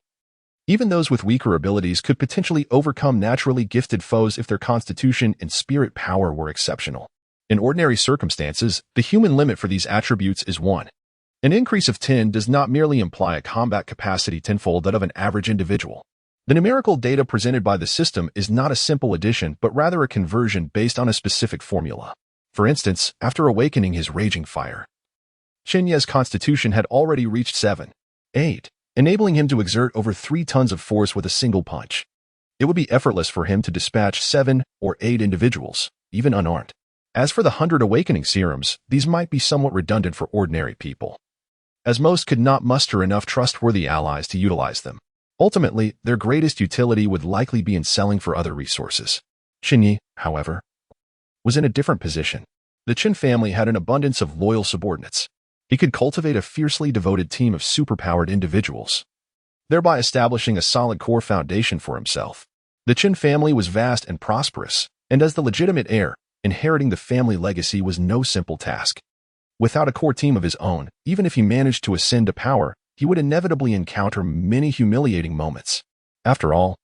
even those with weaker abilities could potentially overcome naturally gifted foes if their constitution and spirit power were exceptional. In ordinary circumstances, the human limit for these attributes is 1. An increase of 10 does not merely imply a combat capacity tenfold that of an average individual. The numerical data presented by the system is not a simple addition but rather a conversion based on a specific formula. For instance, after awakening his raging fire, Chen Ye's constitution had already reached 7, 8, enabling him to exert over 3 tons of force with a single punch. It would be effortless for him to dispatch 7 or 8 individuals, even unarmed. As for the 100 awakening serums, these might be somewhat redundant for ordinary people, as most could not muster enough trustworthy allies to utilize them. Ultimately, their greatest utility would likely be in selling for other resources. Chen Ye, however, was in a different position. The Chen family had an abundance of loyal subordinates. He could cultivate a fiercely devoted team of superpowered individuals, thereby establishing a solid core foundation for himself. The Chen family was vast and prosperous, and as the legitimate heir, inheriting the family legacy was no simple task. Without a core team of his own, even if he managed to ascend to power, he would inevitably encounter many humiliating moments. After all,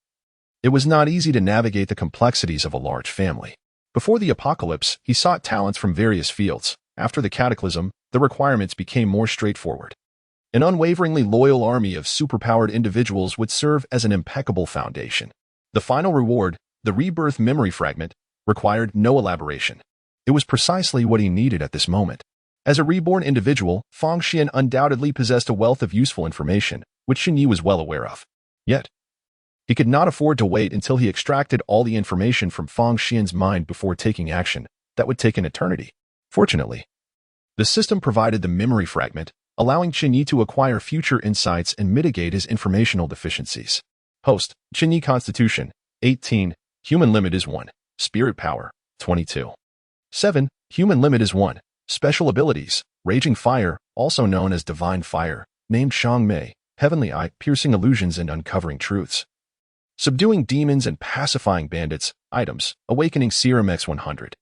it was not easy to navigate the complexities of a large family. Before the apocalypse, he sought talents from various fields. After the cataclysm, the requirements became more straightforward. An unwaveringly loyal army of superpowered individuals would serve as an impeccable foundation. The final reward, the rebirth memory fragment, required no elaboration. It was precisely what he needed at this moment. As a reborn individual, Fang Xian undoubtedly possessed a wealth of useful information, which Chen Ye was well aware of. Yet, he could not afford to wait until he extracted all the information from Fang Xian's mind before taking action. That would take an eternity. Fortunately, the system provided the memory fragment, allowing Chen Ye to acquire future insights and mitigate his informational deficiencies. Host, Chen Ye Constitution, 18. Human limit is 1. Spirit power, 22. 7. Human limit is 1. Special abilities, Raging Fire, also known as Divine Fire, named Shang Mei, Heavenly Eye, piercing illusions and uncovering truths. Subduing demons and pacifying bandits, items, Awakening Serum X100.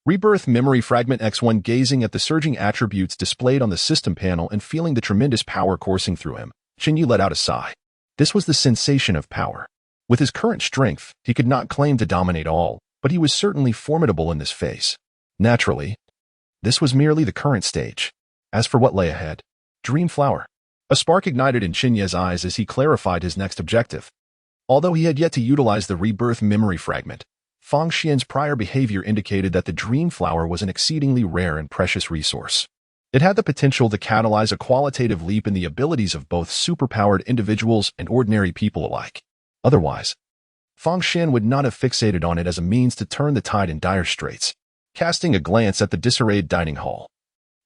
Rebirth Memory Fragment X1. Gazing at the surging attributes displayed on the system panel and feeling the tremendous power coursing through him, Chen Ye let out a sigh. This was the sensation of power. With his current strength, he could not claim to dominate all, but he was certainly formidable in this phase. Naturally, this was merely the current stage. As for what lay ahead, Dream Flower. A spark ignited in Chen Ye's eyes as he clarified his next objective. Although he had yet to utilize the rebirth memory fragment, Fang Xian's prior behavior indicated that the dream flower was an exceedingly rare and precious resource. It had the potential to catalyze a qualitative leap in the abilities of both superpowered individuals and ordinary people alike. Otherwise, Fang Xian would not have fixated on it as a means to turn the tide in dire straits. Casting a glance at the disarrayed dining hall,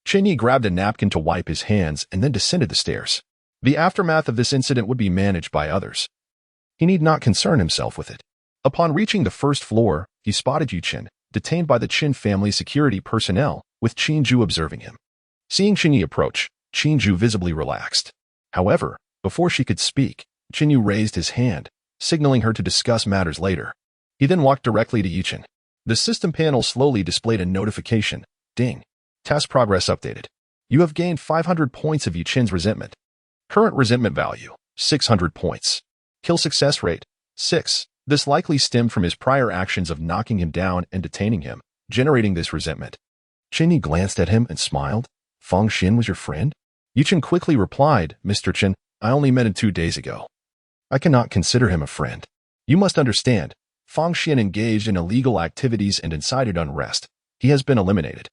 Chen Ye grabbed a napkin to wipe his hands and then descended the stairs. The aftermath of this incident would be managed by others. He need not concern himself with it. Upon reaching the first floor, he spotted Yu Chen, detained by the Chen family security personnel, with Qin Zhu observing him. Seeing Chen Ye approach, Qin Zhu visibly relaxed. However, before she could speak, Chen Ye raised his hand, signaling her to discuss matters later. He then walked directly to Yu Chen. The system panel slowly displayed a notification. Ding. Task progress updated. You have gained 500 points of Yu Chen's resentment. Current resentment value, 600 points. Kill success rate, 6. This likely stemmed from his prior actions of knocking him down and detaining him, generating this resentment. Chen Ye glanced at him and smiled. Fang Xian was your friend? Yu Chen quickly replied, Mr. Chen, I only met him 2 days ago. I cannot consider him a friend. You must understand, Fang Xian engaged in illegal activities and incited unrest. He has been eliminated.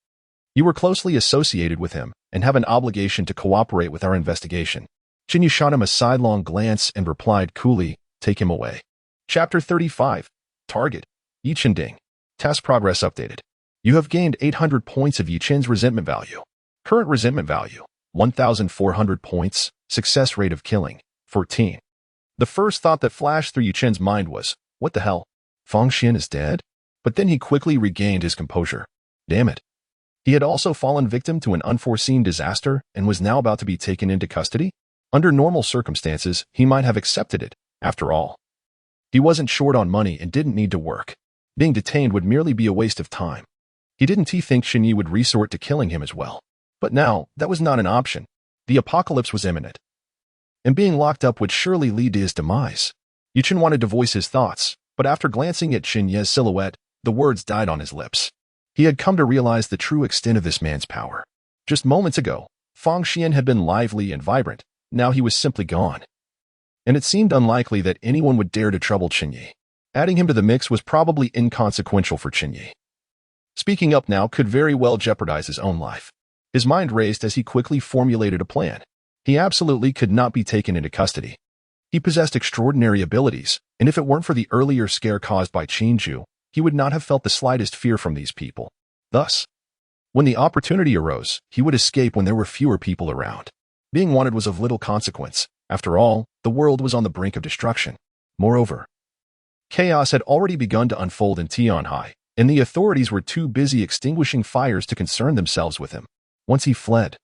You were closely associated with him and have an obligation to cooperate with our investigation. Chen Ye shot him a sidelong glance and replied coolly, take him away. Chapter 35. Target. Yi Chen Ding. Task progress updated. You have gained 800 points of Yi Chen's resentment value. Current resentment value, 1,400 points. Success rate of killing, 14. The first thought that flashed through Yu Chen's mind was, what the hell? Fang Xian is dead? But then he quickly regained his composure. Damn it. He had also fallen victim to an unforeseen disaster and was now about to be taken into custody? Under normal circumstances, he might have accepted it. After all, he wasn't short on money and didn't need to work. Being detained would merely be a waste of time. He didn't think Chen Ye would resort to killing him as well. But now, that was not an option. The apocalypse was imminent. And being locked up would surely lead to his demise. Yu Chen wanted to voice his thoughts, but after glancing at Chen Ye's silhouette, the words died on his lips. He had come to realize the true extent of this man's power. Just moments ago, Fang Xian had been lively and vibrant. Now he was simply gone. And it seemed unlikely that anyone would dare to trouble Chen Ye. Adding him to the mix was probably inconsequential for Chen Ye. Speaking up now could very well jeopardize his own life. His mind raced as he quickly formulated a plan. He absolutely could not be taken into custody. He possessed extraordinary abilities, and if it weren't for the earlier scare caused by Qin Zhu, he would not have felt the slightest fear from these people. Thus, when the opportunity arose, he would escape when there were fewer people around. Being wanted was of little consequence. After all, the world was on the brink of destruction. Moreover, chaos had already begun to unfold in Tianhai, and the authorities were too busy extinguishing fires to concern themselves with him. Once he fled,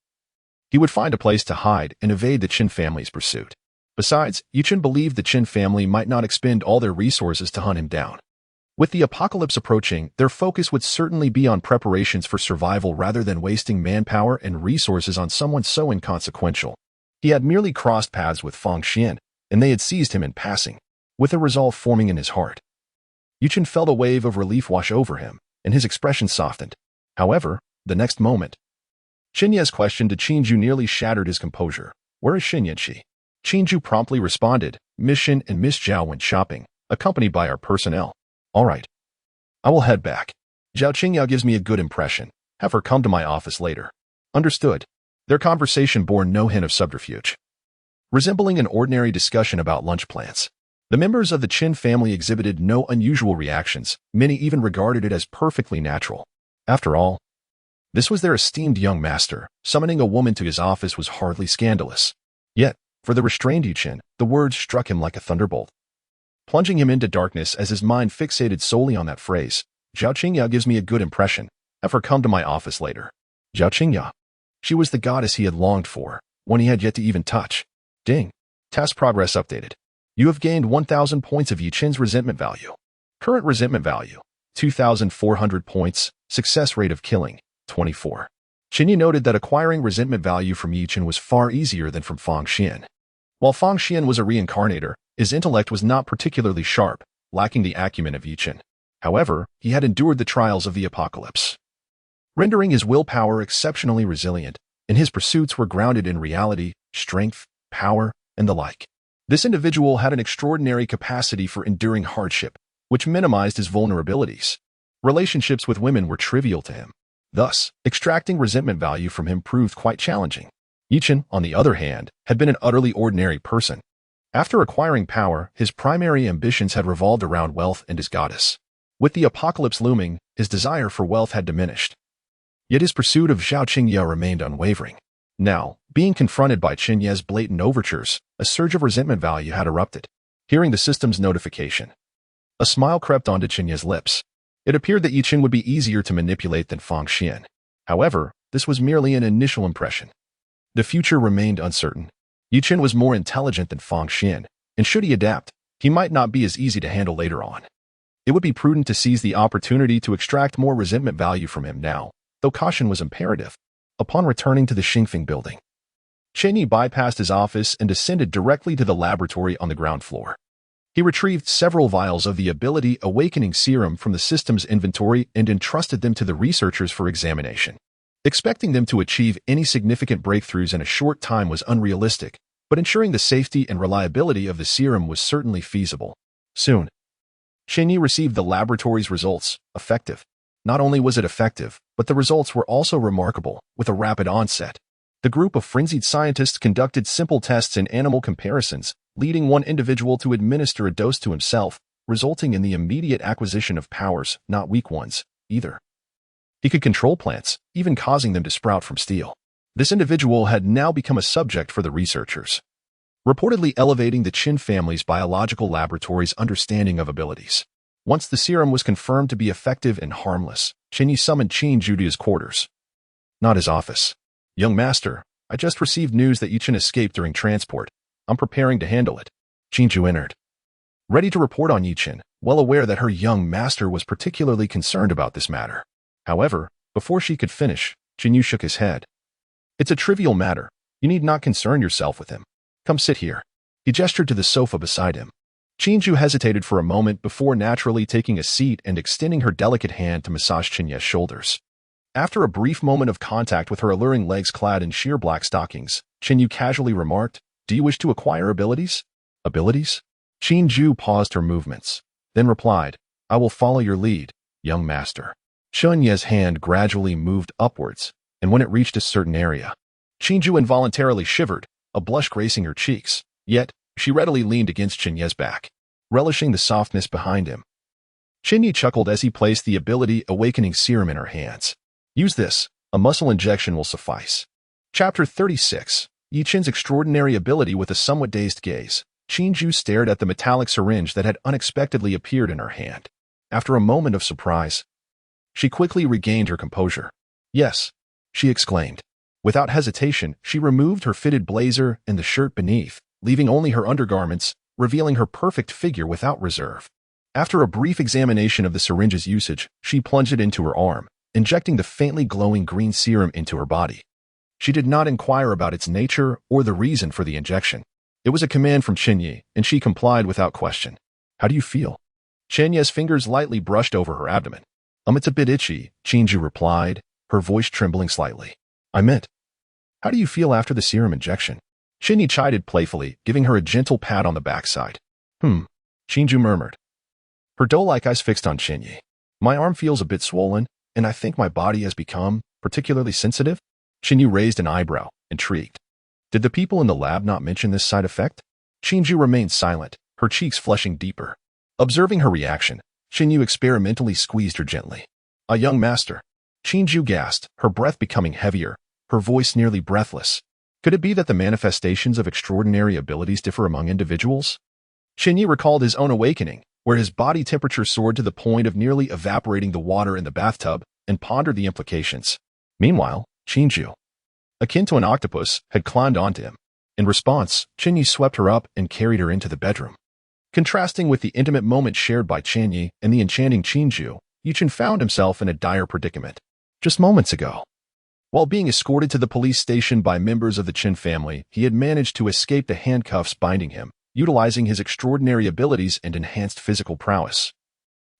he would find a place to hide and evade the Chen family's pursuit. Besides, Yu Chen believed the Chen family might not expend all their resources to hunt him down. With the apocalypse approaching, their focus would certainly be on preparations for survival rather than wasting manpower and resources on someone so inconsequential. He had merely crossed paths with Fang Xian, and they had seized him in passing, with a resolve forming in his heart. Yu Chen felt a wave of relief wash over him, and his expression softened. However, the next moment, Chen Ye's question to Qin Zhu nearly shattered his composure. Where is Chen Ye? Qin Zhu promptly responded, Miss Shen and Miss Zhao went shopping, accompanied by our personnel. All right. I will head back. Zhao Qingyao gives me a good impression. Have her come to my office later. Understood. Their conversation bore no hint of subterfuge. Resembling an ordinary discussion about lunch plans, the members of the Chen family exhibited no unusual reactions. Many even regarded it as perfectly natural. After all, this was their esteemed young master. Summoning a woman to his office was hardly scandalous. Yet, for the restrained Yu Chen, the words struck him like a thunderbolt, plunging him into darkness as his mind fixated solely on that phrase. Zhao Qingyao gives me a good impression. Have her come to my office later. Zhao Qingyao. She was the goddess he had longed for, one he had yet to even touch. Ding. Task progress updated. You have gained 1,000 points of Yi Chen's resentment value. Current resentment value, 2,400 points. Success rate of killing, 24. Chen Ye noted that acquiring resentment value from Yi Chen was far easier than from Fang Xian. While Fang Xian was a reincarnator, his intellect was not particularly sharp, lacking the acumen of Yi Chen. However, he had endured the trials of the apocalypse, rendering his willpower exceptionally resilient, and his pursuits were grounded in reality, strength, power, and the like. This individual had an extraordinary capacity for enduring hardship, which minimized his vulnerabilities. Relationships with women were trivial to him. Thus, extracting resentment value from him proved quite challenging. Chen, on the other hand, had been an utterly ordinary person. After acquiring power, his primary ambitions had revolved around wealth and his goddess. With the apocalypse looming, his desire for wealth had diminished. Yet his pursuit of Chen Ye remained unwavering. Now, being confronted by Chen Ye's blatant overtures, a surge of resentment value had erupted. Hearing the system's notification, a smile crept onto Chen Ye's lips. It appeared that Chen would be easier to manipulate than Fang Xian. However, this was merely an initial impression. The future remained uncertain. Chen was more intelligent than Fang Xian, and should he adapt, he might not be as easy to handle later on. It would be prudent to seize the opportunity to extract more resentment value from him now, though caution was imperative. Upon returning to the Xingfeng building, Chen Ye bypassed his office and descended directly to the laboratory on the ground floor. He retrieved several vials of the Ability Awakening Serum from the system's inventory and entrusted them to the researchers for examination. Expecting them to achieve any significant breakthroughs in a short time was unrealistic, but ensuring the safety and reliability of the serum was certainly feasible. Soon, Chen Ye received the laboratory's results, effective. Not only was it effective, but the results were also remarkable, with a rapid onset. The group of frenzied scientists conducted simple tests and animal comparisons, leading one individual to administer a dose to himself, resulting in the immediate acquisition of powers, not weak ones, either. He could control plants, even causing them to sprout from steel. This individual had now become a subject for the researchers, reportedly elevating the Chen family's biological laboratory's understanding of abilities. Once the serum was confirmed to be effective and harmless, Chen Ye summoned Chen Ju to his quarters. Not his office. Young master, I just received news that Chen escaped during transport. I'm preparing to handle it. Chen Ju entered, ready to report on Chen, well aware that her young master was particularly concerned about this matter. However, before she could finish, Chen Yu shook his head. It's a trivial matter. You need not concern yourself with him. Come sit here. He gestured to the sofa beside him. Chen Yu hesitated for a moment before naturally taking a seat and extending her delicate hand to massage Chen Ye's shoulders. After a brief moment of contact with her alluring legs clad in sheer black stockings, Chen Yu casually remarked, "Do you wish to acquire abilities?" Abilities? Chen Yu paused her movements, then replied, "I will follow your lead, young master." Chen Ye's hand gradually moved upwards, and when it reached a certain area, Chen Yu involuntarily shivered, a blush gracing her cheeks. Yet, she readily leaned against Chen Ye's back, relishing the softness behind him. Chen Ye chuckled as he placed the Ability Awakening Serum in her hands. Use this. A muscle injection will suffice. Chapter 36. Yi Chen's extraordinary ability. With a somewhat dazed gaze, Chen Ju stared at the metallic syringe that had unexpectedly appeared in her hand. After a moment of surprise, she quickly regained her composure. "Yes," she exclaimed. Without hesitation, she removed her fitted blazer and the shirt beneath, leaving only her undergarments, revealing her perfect figure without reserve. After a brief examination of the syringe's usage, she plunged it into her arm, injecting the faintly glowing green serum into her body. She did not inquire about its nature or the reason for the injection. It was a command from Chen Ye, and she complied without question. "How do you feel?" Chen Ye's fingers lightly brushed over her abdomen. It's a bit itchy," Chen Ju replied, her voice trembling slightly. "I meant, how do you feel after the serum injection?" Chen Ye chided playfully, giving her a gentle pat on the backside. Chen Ju murmured, her doe-like eyes fixed on Chen Ye. "My arm feels a bit swollen, and I think my body has become particularly sensitive." Chen Ye raised an eyebrow, intrigued. Did the people in the lab not mention this side effect? Chen Ju remained silent, her cheeks flushing deeper. Observing her reaction, Chen Yu experimentally squeezed her gently. "A young master." Chen Ju gasped, her breath becoming heavier, her voice nearly breathless. Could it be that the manifestations of extraordinary abilities differ among individuals? Chen Ye recalled his own awakening, where his body temperature soared to the point of nearly evaporating the water in the bathtub, and pondered the implications. Meanwhile, Chen Ju, akin to an octopus, had climbed onto him. In response, Chen Ye swept her up and carried her into the bedroom. Contrasting with the intimate moment shared by Chen Ye and the enchanting Chen Ju, Yi Chen found himself in a dire predicament. Just moments ago, while being escorted to the police station by members of the Chen family, he had managed to escape the handcuffs binding him, utilizing his extraordinary abilities and enhanced physical prowess,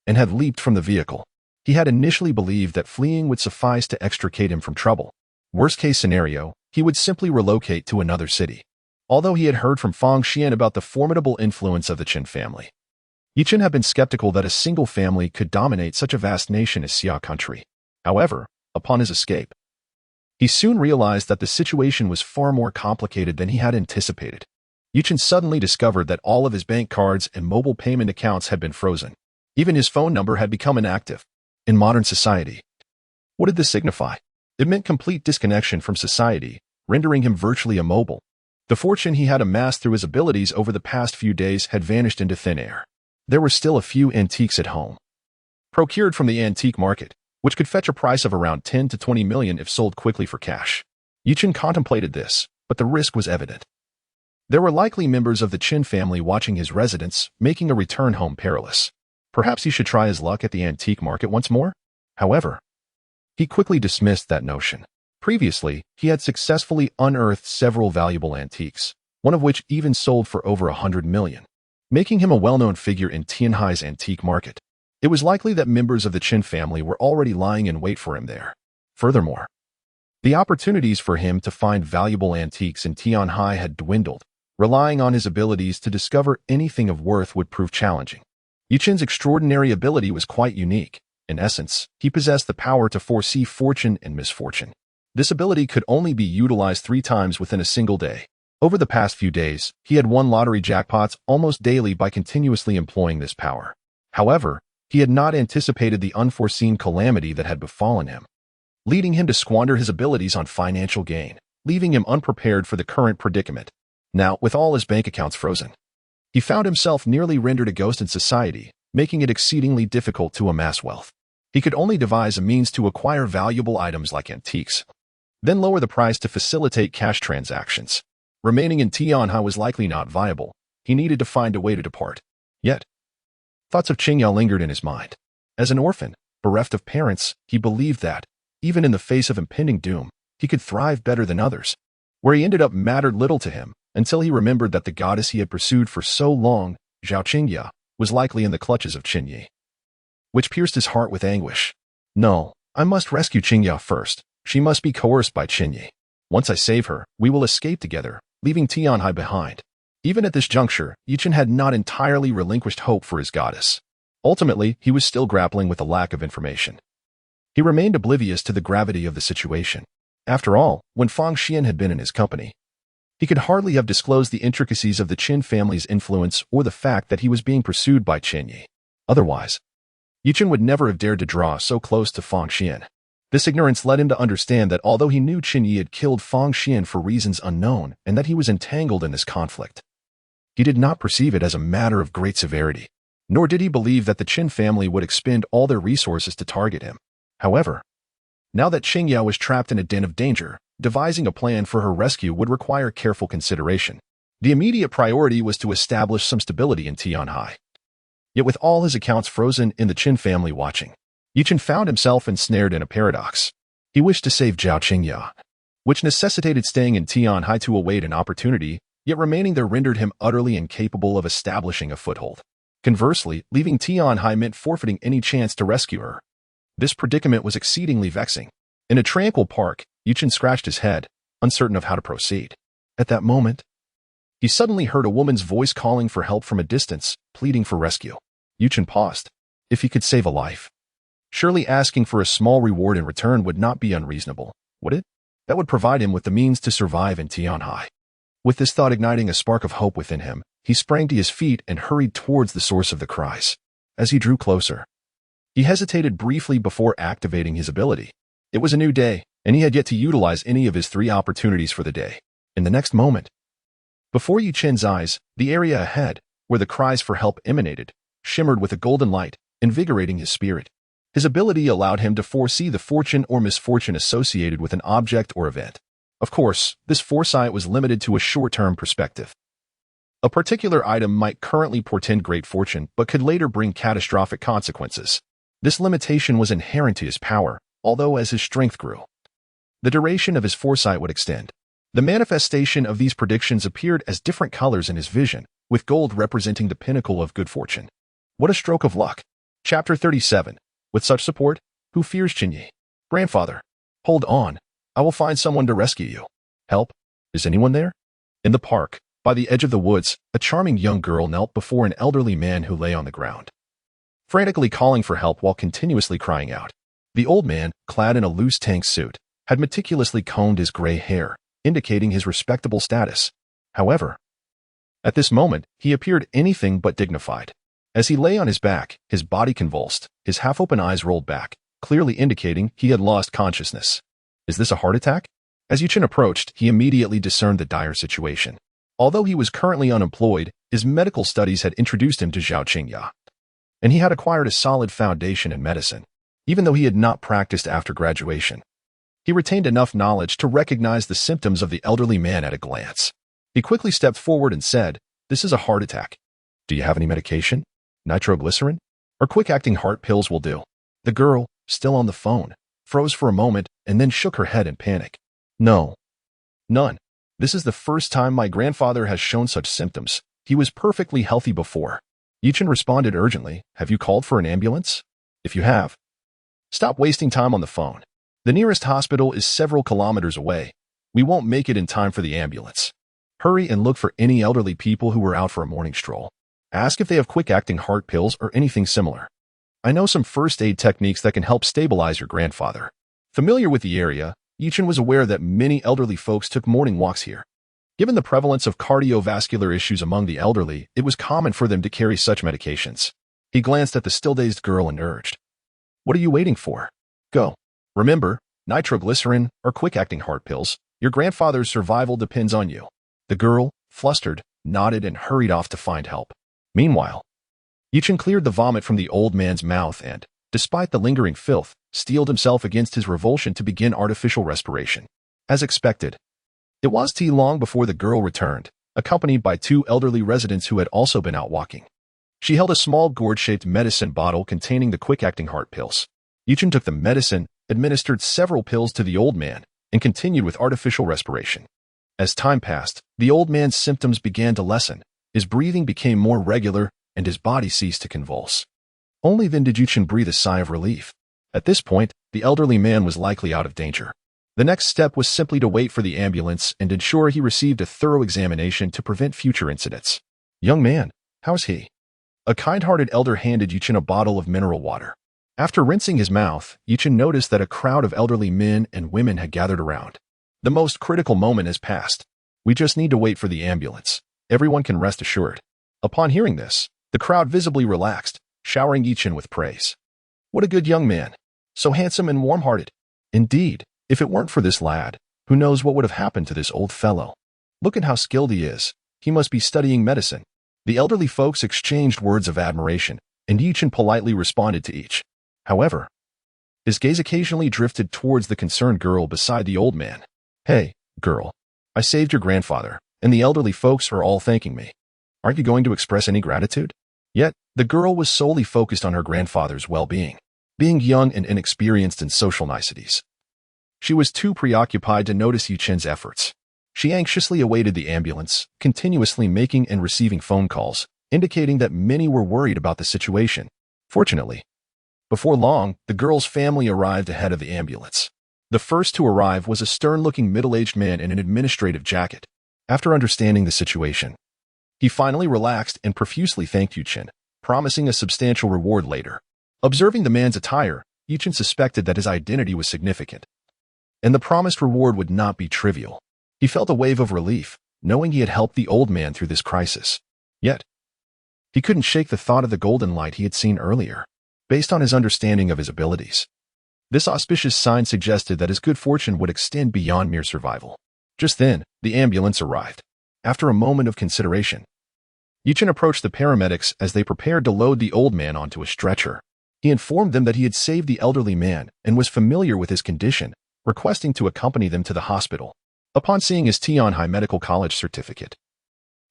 and had leaped from the vehicle. He had initially believed that fleeing would suffice to extricate him from trouble. Worst-case scenario, he would simply relocate to another city. Although he had heard from Fang Xian about the formidable influence of the Chen family, Chen had been skeptical that a single family could dominate such a vast nation as Xia country. However, upon his escape, he soon realized that the situation was far more complicated than he had anticipated. Chen suddenly discovered that all of his bank cards and mobile payment accounts had been frozen. Even his phone number had become inactive. In modern society, what did this signify? It meant complete disconnection from society, rendering him virtually immobile. The fortune he had amassed through his abilities over the past few days had vanished into thin air. There were still a few antiques at home, procured from the antique market, which could fetch a price of around 10 to 20 million if sold quickly for cash. Chen contemplated this, but the risk was evident. There were likely members of the Chen family watching his residence, making a return home perilous. Perhaps he should try his luck at the antique market once more? However, he quickly dismissed that notion. Previously, he had successfully unearthed several valuable antiques, one of which even sold for over 100 million, making him a well-known figure in Tianhai's antique market. It was likely that members of the Chen family were already lying in wait for him there. Furthermore, the opportunities for him to find valuable antiques in Tianhai had dwindled. Relying on his abilities to discover anything of worth would prove challenging. Chen's extraordinary ability was quite unique. In essence, he possessed the power to foresee fortune and misfortune. This ability could only be utilized 3 times within a single day. Over the past few days, he had won lottery jackpots almost daily by continuously employing this power. However, he had not anticipated the unforeseen calamity that had befallen him, leading him to squander his abilities on financial gain, leaving him unprepared for the current predicament. Now, with all his bank accounts frozen, he found himself nearly rendered a ghost in society, making it exceedingly difficult to amass wealth. He could only devise a means to acquire valuable items like antiques, then lower the price to facilitate cash transactions. Remaining in Tianhai was likely not viable. He needed to find a way to depart. Yet, thoughts of Chen Ye lingered in his mind. As an orphan, bereft of parents, he believed that, even in the face of impending doom, he could thrive better than others. Where he ended up mattered little to him, until he remembered that the goddess he had pursued for so long, Chen Ye, was likely in the clutches of Chen Ye, which pierced his heart with anguish. No, I must rescue Chen Ye first. She must be coerced by Chen Ye. Once I save her, we will escape together, leaving Tianhai behind. Even at this juncture, Chen had not entirely relinquished hope for his goddess. Ultimately, he was still grappling with a lack of information. He remained oblivious to the gravity of the situation. After all, when Fang Xian had been in his company, he could hardly have disclosed the intricacies of the Chen family's influence or the fact that he was being pursued by Chen Ye. Otherwise, Chen would never have dared to draw so close to Fang Xian. This ignorance led him to understand that although he knew Chen Ye had killed Fang Xian for reasons unknown and that he was entangled in this conflict, he did not perceive it as a matter of great severity, nor did he believe that the Chen family would expend all their resources to target him. However, now that Chen Ye was trapped in a den of danger, devising a plan for her rescue would require careful consideration. The immediate priority was to establish some stability in Tianhai. Yet with all his accounts frozen in the Chen family watching, Chen found himself ensnared in a paradox. He wished to save Chen Ye, which necessitated staying in Tianhai to await an opportunity, yet remaining there rendered him utterly incapable of establishing a foothold. Conversely, leaving Tianhai meant forfeiting any chance to rescue her. This predicament was exceedingly vexing. In a tranquil park, Chen scratched his head, uncertain of how to proceed. At that moment, he suddenly heard a woman's voice calling for help from a distance, pleading for rescue. Chen paused. If he could save a life, surely asking for a small reward in return would not be unreasonable, would it? That would provide him with the means to survive in Tianhai. With this thought igniting a spark of hope within him, he sprang to his feet and hurried towards the source of the cries. As he drew closer, he hesitated briefly before activating his ability. It was a new day, and he had yet to utilize any of his 3 opportunities for the day. In the next moment, before Chen's eyes, the area ahead, where the cries for help emanated, shimmered with a golden light, invigorating his spirit. His ability allowed him to foresee the fortune or misfortune associated with an object or event. Of course, this foresight was limited to a short-term perspective. A particular item might currently portend great fortune, but could later bring catastrophic consequences. This limitation was inherent to his power, although as his strength grew, the duration of his foresight would extend. The manifestation of these predictions appeared as different colors in his vision, with gold representing the pinnacle of good fortune. What a stroke of luck! Chapter 37. With such support, who fears Chen Ye? Grandfather, hold on. I will find someone to rescue you. Help? Is anyone there? In the park, By the edge of the woods, a charming young girl knelt before an elderly man who lay on the ground, frantically calling for help while continuously crying out. The old man, clad in a loose tank suit, had meticulously combed his gray hair, indicating his respectable status. However, at this moment, he appeared anything but dignified. As he lay on his back, his body convulsed, his half-open eyes rolled back, clearly indicating he had lost consciousness. Is this a heart attack? As Chen approached, he immediately discerned the dire situation. Although he was currently unemployed, his medical studies had introduced him to Chen Ye, and he had acquired a solid foundation in medicine. Even though he had not practiced after graduation, he retained enough knowledge to recognize the symptoms of the elderly man at a glance. He quickly stepped forward and said, "This is a heart attack. Do you have any medication? Nitroglycerin? Or quick-acting heart pills will do." The girl, still on the phone, froze for a moment and then shook her head in panic. "No. None. This is the first time my grandfather has shown such symptoms. He was perfectly healthy before." Chen responded urgently, "Have you called for an ambulance? If you have, stop wasting time on the phone. The nearest hospital is several kilometers away. We won't make it in time for the ambulance. Hurry and look for any elderly people who are out for a morning stroll. Ask if they have quick-acting heart pills or anything similar. I know some first aid techniques that can help stabilize your grandfather." Familiar with the area, Chen was aware that many elderly folks took morning walks here. Given the prevalence of cardiovascular issues among the elderly, it was common for them to carry such medications. He glanced at the still-dazed girl and urged, "What are you waiting for? Go. Remember, nitroglycerin or quick-acting heart pills. Your grandfather's survival depends on you." The girl, flustered, nodded and hurried off to find help. Meanwhile, Chen cleared the vomit from the old man's mouth and, despite the lingering filth, steeled himself against his revulsion to begin artificial respiration. As expected, it was too long before the girl returned, accompanied by two elderly residents who had also been out walking. She held a small gourd-shaped medicine bottle containing the quick-acting heart pills. Chen took the medicine, administered several pills to the old man, and continued with artificial respiration. As time passed, the old man's symptoms began to lessen, his breathing became more regular, and his body ceased to convulse. Only then did Chen breathe a sigh of relief. At this point, the elderly man was likely out of danger. The next step was simply to wait for the ambulance and ensure he received a thorough examination to prevent future incidents. "Young man, how's he?" A kind-hearted elder handed Chen a bottle of mineral water. After rinsing his mouth, Chen noticed that a crowd of elderly men and women had gathered around. "The most critical moment has passed. We just need to wait for the ambulance. Everyone can rest assured." Upon hearing this, the crowd visibly relaxed, showering Chen with praise. "What a good young man. So handsome and warm-hearted. Indeed, if it weren't for this lad, who knows what would have happened to this old fellow? Look at how skilled he is. He must be studying medicine." The elderly folks exchanged words of admiration, and Chen politely responded to each. However, his gaze occasionally drifted towards the concerned girl beside the old man. "Hey, girl. I saved your grandfather, and the elderly folks are all thanking me. Aren't you going to express any gratitude?" Yet, the girl was solely focused on her grandfather's well-being, being young and inexperienced in social niceties. She was too preoccupied to notice Chen's efforts. She anxiously awaited the ambulance, continuously making and receiving phone calls, indicating that many were worried about the situation. Fortunately, before long, the girl's family arrived ahead of the ambulance. The first to arrive was a stern-looking middle-aged man in an administrative jacket. After understanding the situation, he finally relaxed and profusely thanked Chen, promising a substantial reward later. Observing the man's attire, Chen suspected that his identity was significant, and the promised reward would not be trivial. He felt a wave of relief, knowing he had helped the old man through this crisis. Yet, he couldn't shake the thought of the golden light he had seen earlier. Based on his understanding of his abilities, this auspicious sign suggested that his good fortune would extend beyond mere survival. Just then, the ambulance arrived. After a moment of consideration, Chen approached the paramedics as they prepared to load the old man onto a stretcher. He informed them that he had saved the elderly man and was familiar with his condition, requesting to accompany them to the hospital. Upon seeing his Tianhai Medical College certificate,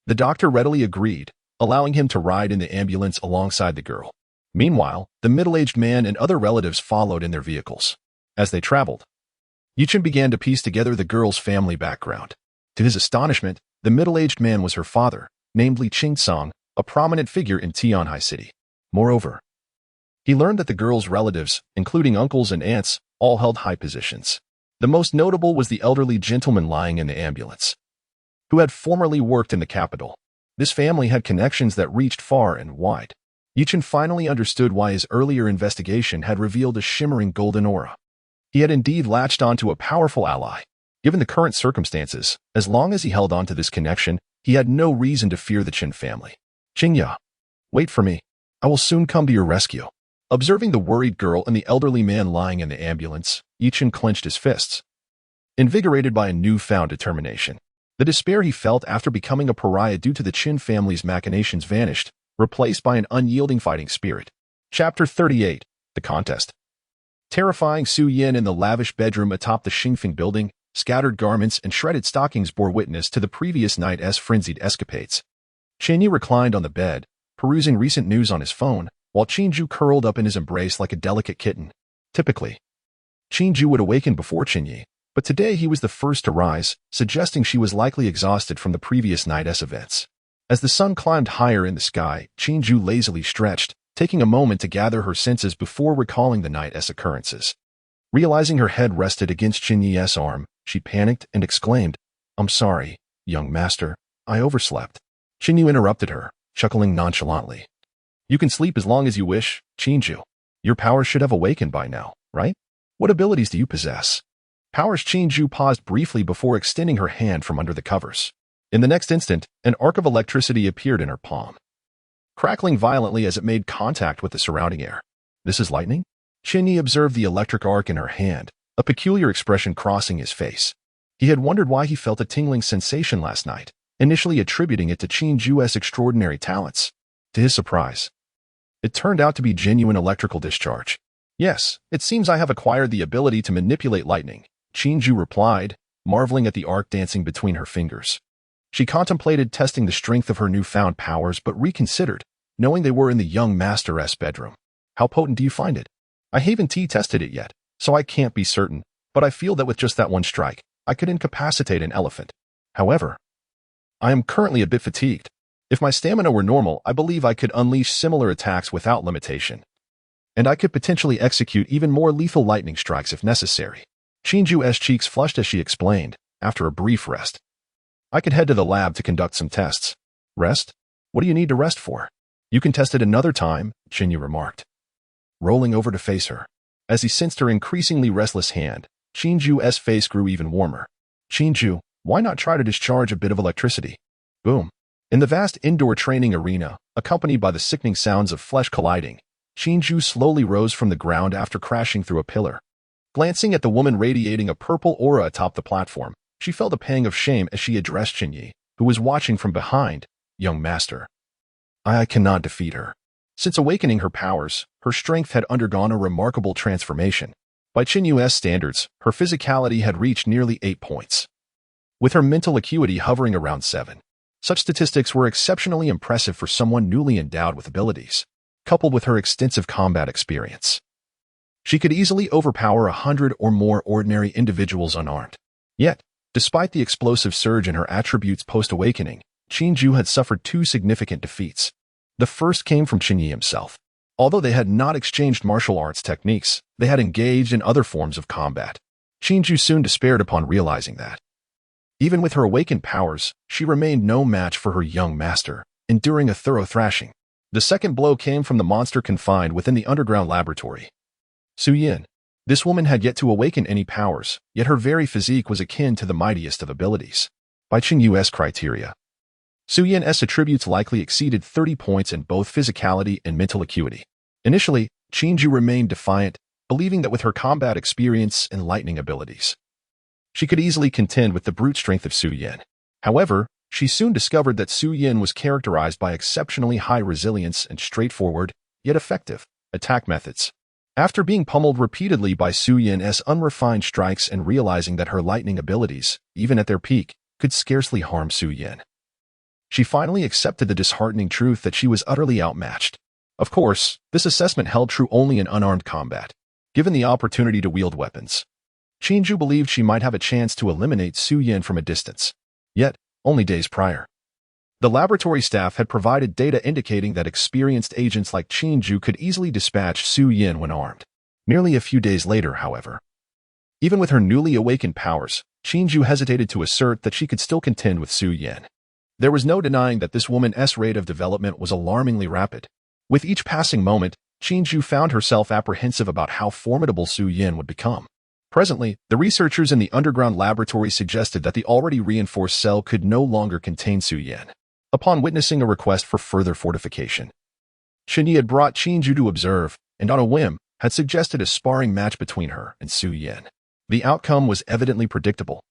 the doctor readily agreed, allowing him to ride in the ambulance alongside the girl. Meanwhile, the middle-aged man and other relatives followed in their vehicles. As they traveled, Chen began to piece together the girl's family background. To his astonishment, the middle-aged man was her father, namely Song, a prominent figure in Tianhai City. Moreover, he learned that the girl's relatives, including uncles and aunts, all held high positions. The most notable was the elderly gentleman lying in the ambulance. who had formerly worked in the capital. This family had connections that reached far and wide. Chen finally understood why his earlier investigation had revealed a shimmering golden aura. He had indeed latched onto a powerful ally. Given the current circumstances, as long as he held on to this connection, he had no reason to fear the Chen family. Chen Ye, wait for me. I will soon come to your rescue. Observing the worried girl and the elderly man lying in the ambulance, Chen clenched his fists. Invigorated by a newfound determination, the despair he felt after becoming a pariah due to the Chen family's machinations vanished, replaced by an unyielding fighting spirit. Chapter 38, The Contest. Terrifying Su Yin in the lavish bedroom atop the Xingfeng building, scattered garments and shredded stockings bore witness to the previous night's frenzied escapades. Chen Ye reclined on the bed, perusing recent news on his phone, while Qingju curled up in his embrace like a delicate kitten. Typically, Qingju would awaken before Chen Ye, but today he was the first to rise, suggesting she was likely exhausted from the previous night's events. As the sun climbed higher in the sky, Qingju lazily stretched, taking a moment to gather her senses before recalling the night's occurrences. Realizing her head rested against Chen Ye's arm, she panicked and exclaimed, "I'm sorry, young master, I overslept." Chen Ye interrupted her, chuckling nonchalantly. "You can sleep as long as you wish, Qingju. Your powers should have awakened by now, right? What abilities do you possess?" Powers. Qingju paused briefly before extending her hand from under the covers. In the next instant, an arc of electricity appeared in her palm, crackling violently as it made contact with the surrounding air. "This is lightning?" Chen Ye observed the electric arc in her hand, a peculiar expression crossing his face. He had wondered why he felt a tingling sensation last night, initially attributing it to Qingju's extraordinary talents. To his surprise, it turned out to be genuine electrical discharge. "Yes, it seems I have acquired the ability to manipulate lightning," Qingju replied, marveling at the arc dancing between her fingers. She contemplated testing the strength of her newfound powers but reconsidered, knowing they were in the young master's bedroom. "How potent do you find it?" "I haven't tested it yet, so I can't be certain, but I feel that with just that one strike, I could incapacitate an elephant. However, I am currently a bit fatigued. If my stamina were normal, I believe I could unleash similar attacks without limitation. And I could potentially execute even more lethal lightning strikes if necessary." Qingju's cheeks flushed as she explained, after a brief rest. "I could head to the lab to conduct some tests." "Rest? What do you need to rest for?" "You can test it another time," Chen Ye remarked, rolling over to face her. As he sensed her increasingly restless hand, Qingju's face grew even warmer. "Qingju, why not try to discharge a bit of electricity?" Boom. In the vast indoor training arena, accompanied by the sickening sounds of flesh colliding, Qingju slowly rose from the ground after crashing through a pillar. Glancing at the woman radiating a purple aura atop the platform, she felt a pang of shame as she addressed Chen Ye, who was watching from behind. "Young master, I cannot defeat her." Since awakening her powers, her strength had undergone a remarkable transformation. By Chen Yu's standards, her physicality had reached nearly 8 points, with her mental acuity hovering around 7. Such statistics were exceptionally impressive for someone newly endowed with abilities. Coupled with her extensive combat experience, she could easily overpower 100 or more ordinary individuals unarmed. Yet, despite the explosive surge in her attributes post-awakening, Qingju had suffered 2 significant defeats. The first came from Chen Ye himself. Although they had not exchanged martial arts techniques, they had engaged in other forms of combat. Qingju soon despaired upon realizing that, even with her awakened powers, she remained no match for her young master, enduring a thorough thrashing. The second blow came from the monster confined within the underground laboratory. Su Yin. This woman had yet to awaken any powers, yet her very physique was akin to the mightiest of abilities. By Chen Yu's criteria, Su Yin's attributes likely exceeded 30 points in both physicality and mental acuity. Initially, Qingju remained defiant, believing that with her combat experience and lightning abilities, she could easily contend with the brute strength of Su Yin. However, she soon discovered that Su Yin was characterized by exceptionally high resilience and straightforward, yet effective, attack methods. After being pummeled repeatedly by Su Yin's unrefined strikes and realizing that her lightning abilities, even at their peak, could scarcely harm Su Yin, she finally accepted the disheartening truth that she was utterly outmatched. Of course, this assessment held true only in unarmed combat. Given the opportunity to wield weapons, Qingju believed she might have a chance to eliminate Su Yin from a distance. Yet, only days prior, the laboratory staff had provided data indicating that experienced agents like Qingju could easily dispatch Su Yin when armed. Nearly a few days later, however, even with her newly awakened powers, Chen Ye hesitated to assert that she could still contend with Su Yan. There was no denying that this woman's rate of development was alarmingly rapid. With each passing moment, Chen Ye found herself apprehensive about how formidable Su Yan would become. Presently, the researchers in the underground laboratory suggested that the already reinforced cell could no longer contain Su Yan. Upon witnessing a request for further fortification, Chen Ye had brought Chen Ye to observe, and on a whim, had suggested a sparring match between her and Su Yan. The outcome was evidently predictable.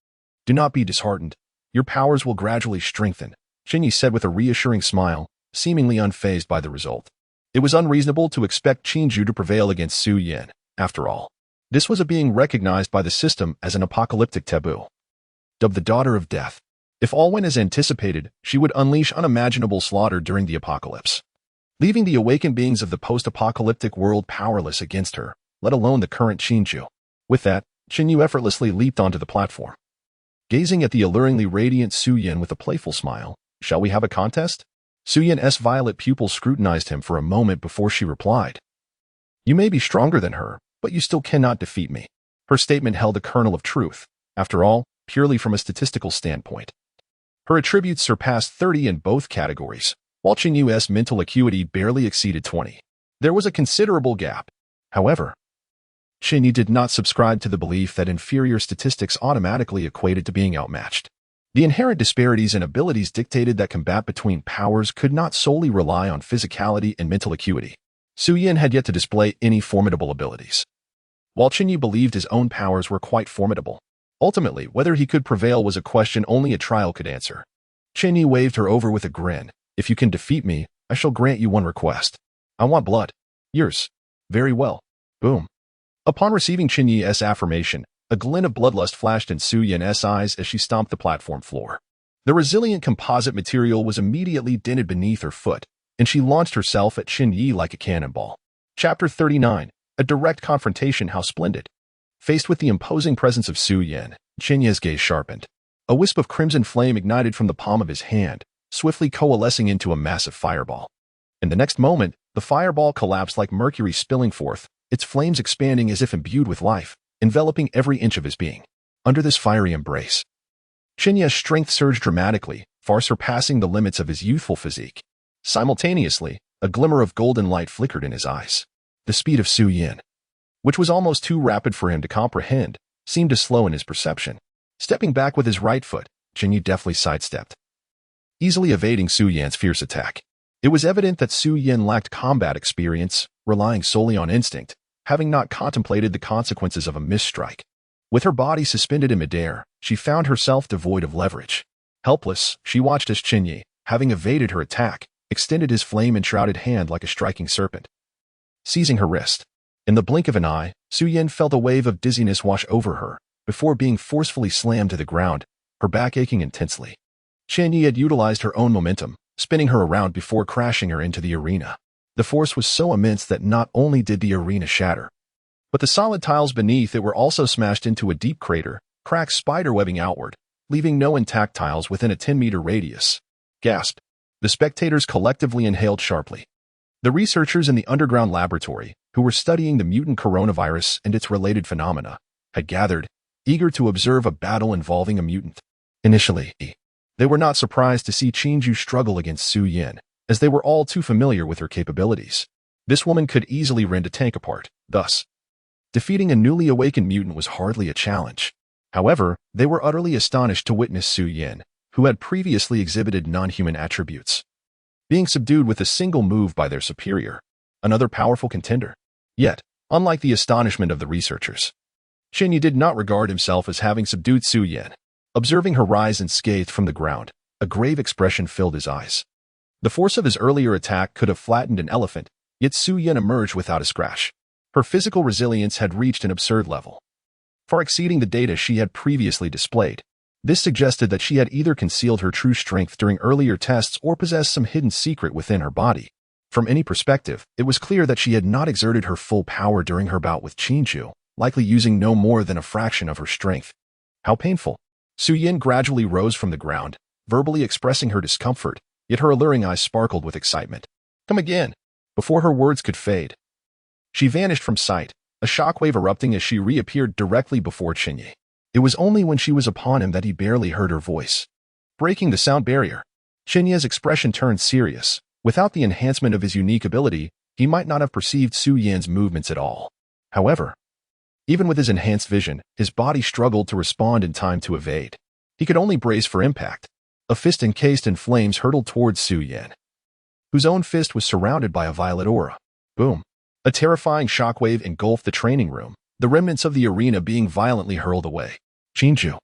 "Do not be disheartened. Your powers will gradually strengthen," Chen Ye said with a reassuring smile, seemingly unfazed by the result. It was unreasonable to expect Chen Ye to prevail against Su Yan, after all. This was a being recognized by the system as an apocalyptic taboo. Dubbed the Daughter of Death. If all went as anticipated, she would unleash unimaginable slaughter during the apocalypse, leaving the awakened beings of the post-apocalyptic world powerless against her, let alone the current Chen Ye. With that, Chen Ye effortlessly leaped onto the platform. Gazing at the alluringly radiant Su Yan with a playful smile, "Shall we have a contest?" Su Yan's violet pupils scrutinized him for a moment before she replied. "You may be stronger than her, but you still cannot defeat me." Her statement held a kernel of truth, after all, purely from a statistical standpoint. Her attributes surpassed 30 in both categories, while Chen Ye's mental acuity barely exceeded 20. There was a considerable gap. However, Chen Ye did not subscribe to the belief that inferior statistics automatically equated to being outmatched. The inherent disparities in abilities dictated that combat between powers could not solely rely on physicality and mental acuity. Su Yan had yet to display any formidable abilities, while Chen Ye believed his own powers were quite formidable. Ultimately, whether he could prevail was a question only a trial could answer. Chen Ye waved her over with a grin. "If you can defeat me, I shall grant you one request. I want blood. Yours." "Very well." Boom. Upon receiving Chen Ye's affirmation, a glint of bloodlust flashed in Su Yan's eyes as she stomped the platform floor. The resilient composite material was immediately dented beneath her foot, and she launched herself at Chen Ye like a cannonball. Chapter 39. A direct confrontation. How splendid. Faced with the imposing presence of Su Yan, Chen Ye's gaze sharpened. A wisp of crimson flame ignited from the palm of his hand, swiftly coalescing into a massive fireball. In the next moment, the fireball collapsed like mercury spilling forth, its flames expanding as if imbued with life, enveloping every inch of his being. Under this fiery embrace, Chen Ye's strength surged dramatically, far surpassing the limits of his youthful physique. Simultaneously, a glimmer of golden light flickered in his eyes. The speed of Su Yan, which was almost too rapid for him to comprehend, seemed to slow in his perception. Stepping back with his right foot, Chen Ye deftly sidestepped, easily evading Su Yan's fierce attack. It was evident that Su Yan lacked combat experience, relying solely on instinct, having not contemplated the consequences of a misstrike. With her body suspended in midair, she found herself devoid of leverage. Helpless, she watched as Chen Ye, having evaded her attack, extended his flame-enshrouded hand like a striking serpent, seizing her wrist. In the blink of an eye, Su Yan felt a wave of dizziness wash over her, before being forcefully slammed to the ground, her back aching intensely. Chen Ye had utilized her own momentum, spinning her around before crashing her into the arena. The force was so immense that not only did the arena shatter, but the solid tiles beneath it were also smashed into a deep crater, cracks spiderwebbing outward, leaving no intact tiles within a 10-meter radius. Gasped. The spectators collectively inhaled sharply. The researchers in the underground laboratory, who were studying the mutant coronavirus and its related phenomena, had gathered, eager to observe a battle involving a mutant. Initially, they were not surprised to see Chen Ye struggle against Su Yan, as they were all too familiar with her capabilities. This woman could easily rend a tank apart, thus, defeating a newly awakened mutant was hardly a challenge. However, they were utterly astonished to witness Su Yan, who had previously exhibited non-human attributes, being subdued with a single move by their superior, another powerful contender. Yet, unlike the astonishment of the researchers, Chen Ye did not regard himself as having subdued Su Yan. Observing her rise unscathed from the ground, a grave expression filled his eyes. The force of his earlier attack could have flattened an elephant, yet Su Yan emerged without a scratch. Her physical resilience had reached an absurd level, far exceeding the data she had previously displayed. This suggested that she had either concealed her true strength during earlier tests or possessed some hidden secret within her body. From any perspective, it was clear that she had not exerted her full power during her bout with Chen Ye, likely using no more than a fraction of her strength. How painful. Su Yan gradually rose from the ground, verbally expressing her discomfort, yet her alluring eyes sparkled with excitement. Come again. Before her words could fade, she vanished from sight, a shockwave erupting as she reappeared directly before Chen Ye. It was only when she was upon him that he barely heard her voice. Breaking the sound barrier, Chen Ye's expression turned serious. Without the enhancement of his unique ability, he might not have perceived Su Yan's movements at all. However, even with his enhanced vision, his body struggled to respond in time to evade. He could only brace for impact. A fist encased in flames hurtled towards Su Yan, whose own fist was surrounded by a violet aura. Boom! A terrifying shockwave engulfed the training room, the remnants of the arena being violently hurled away. Jinju,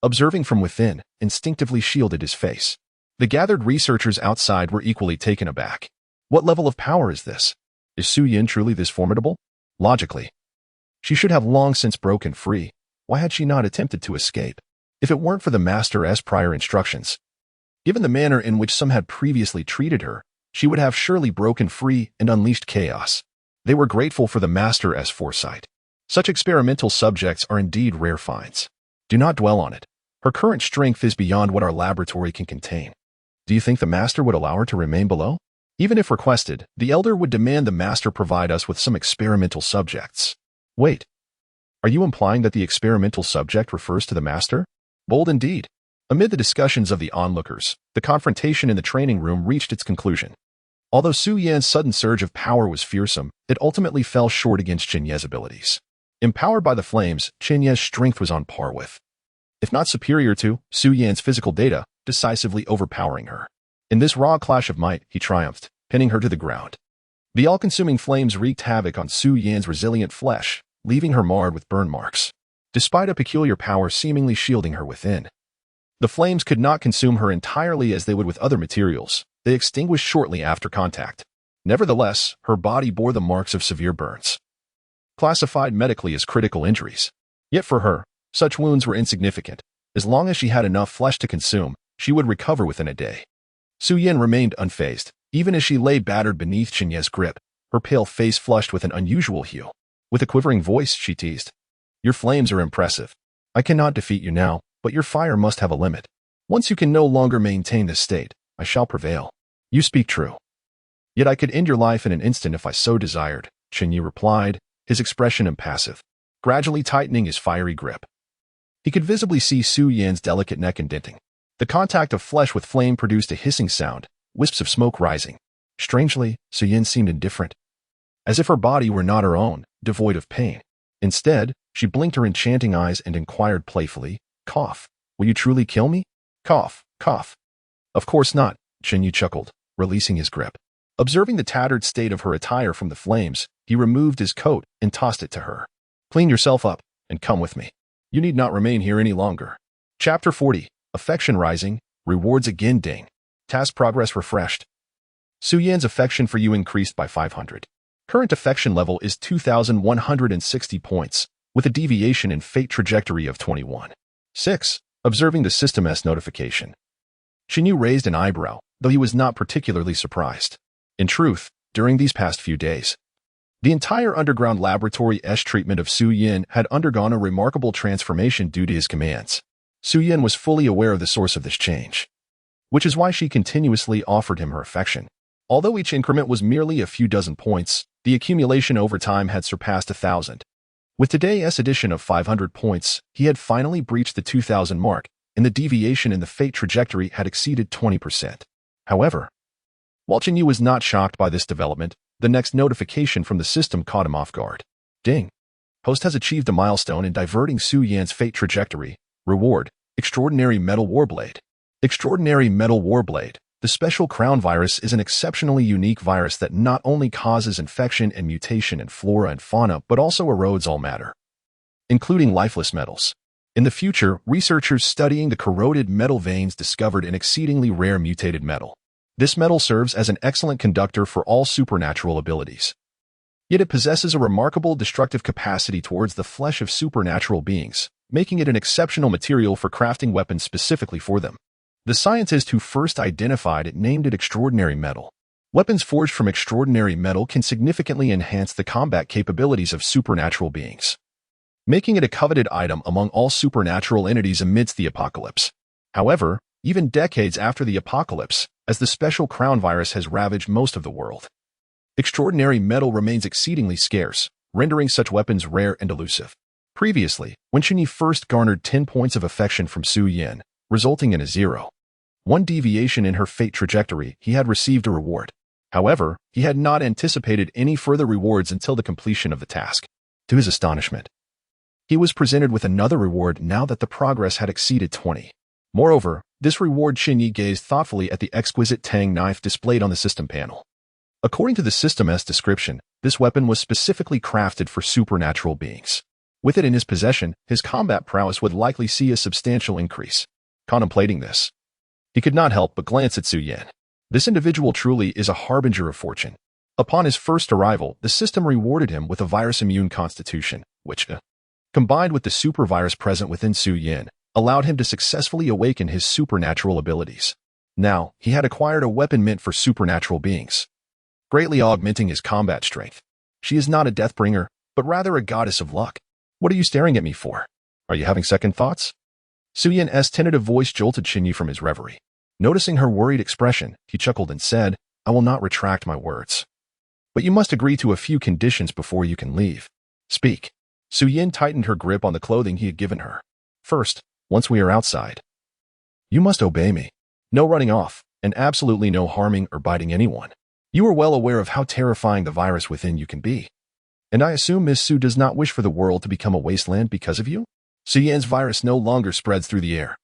observing from within, instinctively shielded his face. The gathered researchers outside were equally taken aback. What level of power is this? Is Su Yan truly this formidable? Logically, she should have long since broken free. Why had she not attempted to escape? If it weren't for the Master's prior instructions, given the manner in which some had previously treated her, she would have surely broken free and unleashed chaos. They were grateful for the Master's foresight. Such experimental subjects are indeed rare finds. Do not dwell on it. Her current strength is beyond what our laboratory can contain. Do you think the Master would allow her to remain below? Even if requested, the Elder would demand the Master provide us with some experimental subjects. Wait. Are you implying that the experimental subject refers to the Master? Bold indeed. Amid the discussions of the onlookers, the confrontation in the training room reached its conclusion. Although Su Yan's sudden surge of power was fearsome, it ultimately fell short against Chen Ye's abilities. Empowered by the flames, Chen Ye's strength was on par with, if not superior to, Su Yan's physical data, decisively overpowering her. In this raw clash of might, he triumphed, pinning her to the ground. The all-consuming flames wreaked havoc on Su Yan's resilient flesh, leaving her marred with burn marks, despite a peculiar power seemingly shielding her within. The flames could not consume her entirely as they would with other materials. They extinguished shortly after contact. Nevertheless, her body bore the marks of severe burns, classified medically as critical injuries. Yet for her, such wounds were insignificant. As long as she had enough flesh to consume, she would recover within a day. Su Yan remained unfazed, even as she lay battered beneath Chen Ye's grip, her pale face flushed with an unusual hue. With a quivering voice, she teased, "Your flames are impressive. I cannot defeat you now, but your fire must have a limit. Once you can no longer maintain this state, I shall prevail." "You speak true. Yet I could end your life in an instant if I so desired," Chen Ye replied, his expression impassive, gradually tightening his fiery grip. He could visibly see Su Yan's delicate neck indenting. The contact of flesh with flame produced a hissing sound, wisps of smoke rising. Strangely, Su Yan seemed indifferent, as if her body were not her own, devoid of pain. Instead, she blinked her enchanting eyes and inquired playfully, "Cough. Will you truly kill me? Cough, cough." "Of course not," Chen Ye chuckled, releasing his grip. Observing the tattered state of her attire from the flames, he removed his coat and tossed it to her. "Clean yourself up, and come with me. You need not remain here any longer." Chapter 40. Affection rising, rewards again ding. Task progress refreshed. Su Yan's affection for you increased by 500. Current affection level is 2,160 points, with a deviation in fate trajectory of 21. 6. Observing the System-S notification, Chen Ye raised an eyebrow, though he was not particularly surprised. In truth, during these past few days, the entire underground laboratory-S treatment of Su Yan had undergone a remarkable transformation due to his commands. Su Yan was fully aware of the source of this change, which is why she continuously offered him her affection. Although each increment was merely a few dozen points, the accumulation over time had surpassed 1,000. With today's addition of 500 points, he had finally breached the 2,000 mark, and the deviation in the fate trajectory had exceeded 20%. However, while Chen Ye was not shocked by this development, the next notification from the system caught him off guard. Ding! Host has achieved a milestone in diverting Su Yan's fate trajectory. Reward, Extraordinary Metal Warblade. Extraordinary Metal Warblade. The special crown virus is an exceptionally unique virus that not only causes infection and mutation in flora and fauna, but also erodes all matter, including lifeless metals. In the future, researchers studying the corroded metal veins discovered an exceedingly rare mutated metal. This metal serves as an excellent conductor for all supernatural abilities. Yet it possesses a remarkable destructive capacity towards the flesh of supernatural beings, making it an exceptional material for crafting weapons specifically for them. The scientist who first identified it named it extraordinary metal. Weapons forged from extraordinary metal can significantly enhance the combat capabilities of supernatural beings, making it a coveted item among all supernatural entities amidst the apocalypse. However, even decades after the apocalypse, as the special crown virus has ravaged most of the world, extraordinary metal remains exceedingly scarce, rendering such weapons rare and elusive. Previously, when Chen Ye first garnered 10 points of affection from Su Yin, resulting in a 0.1 deviation in her fate trajectory, he had received a reward. However, he had not anticipated any further rewards until the completion of the task. To his astonishment, he was presented with another reward now that the progress had exceeded 20. Moreover, this reward Chen Ye gazed thoughtfully at the exquisite Tang knife displayed on the system panel. According to the system's description, this weapon was specifically crafted for supernatural beings. With it in his possession, his combat prowess would likely see a substantial increase. Contemplating this, he could not help but glance at Su Yin. This individual truly is a harbinger of fortune. Upon his first arrival, the system rewarded him with a virus-immune constitution, which, combined with the super virus present within Su Yin, allowed him to successfully awaken his supernatural abilities. Now, he had acquired a weapon meant for supernatural beings, greatly augmenting his combat strength. She is not a deathbringer, but rather a goddess of luck. What are you staring at me for? Are you having second thoughts? Su Yin's tentative voice jolted Chen Ye from his reverie. Noticing her worried expression, he chuckled and said, I will not retract my words. But you must agree to a few conditions before you can leave. Speak. Su Yin tightened her grip on the clothing he had given her. First, once we are outside, you must obey me. No running off, and absolutely no harming or biting anyone. You are well aware of how terrifying the virus within you can be. And I assume Miss Su does not wish for the world to become a wasteland because of you? Su Yin's virus no longer spreads through the air,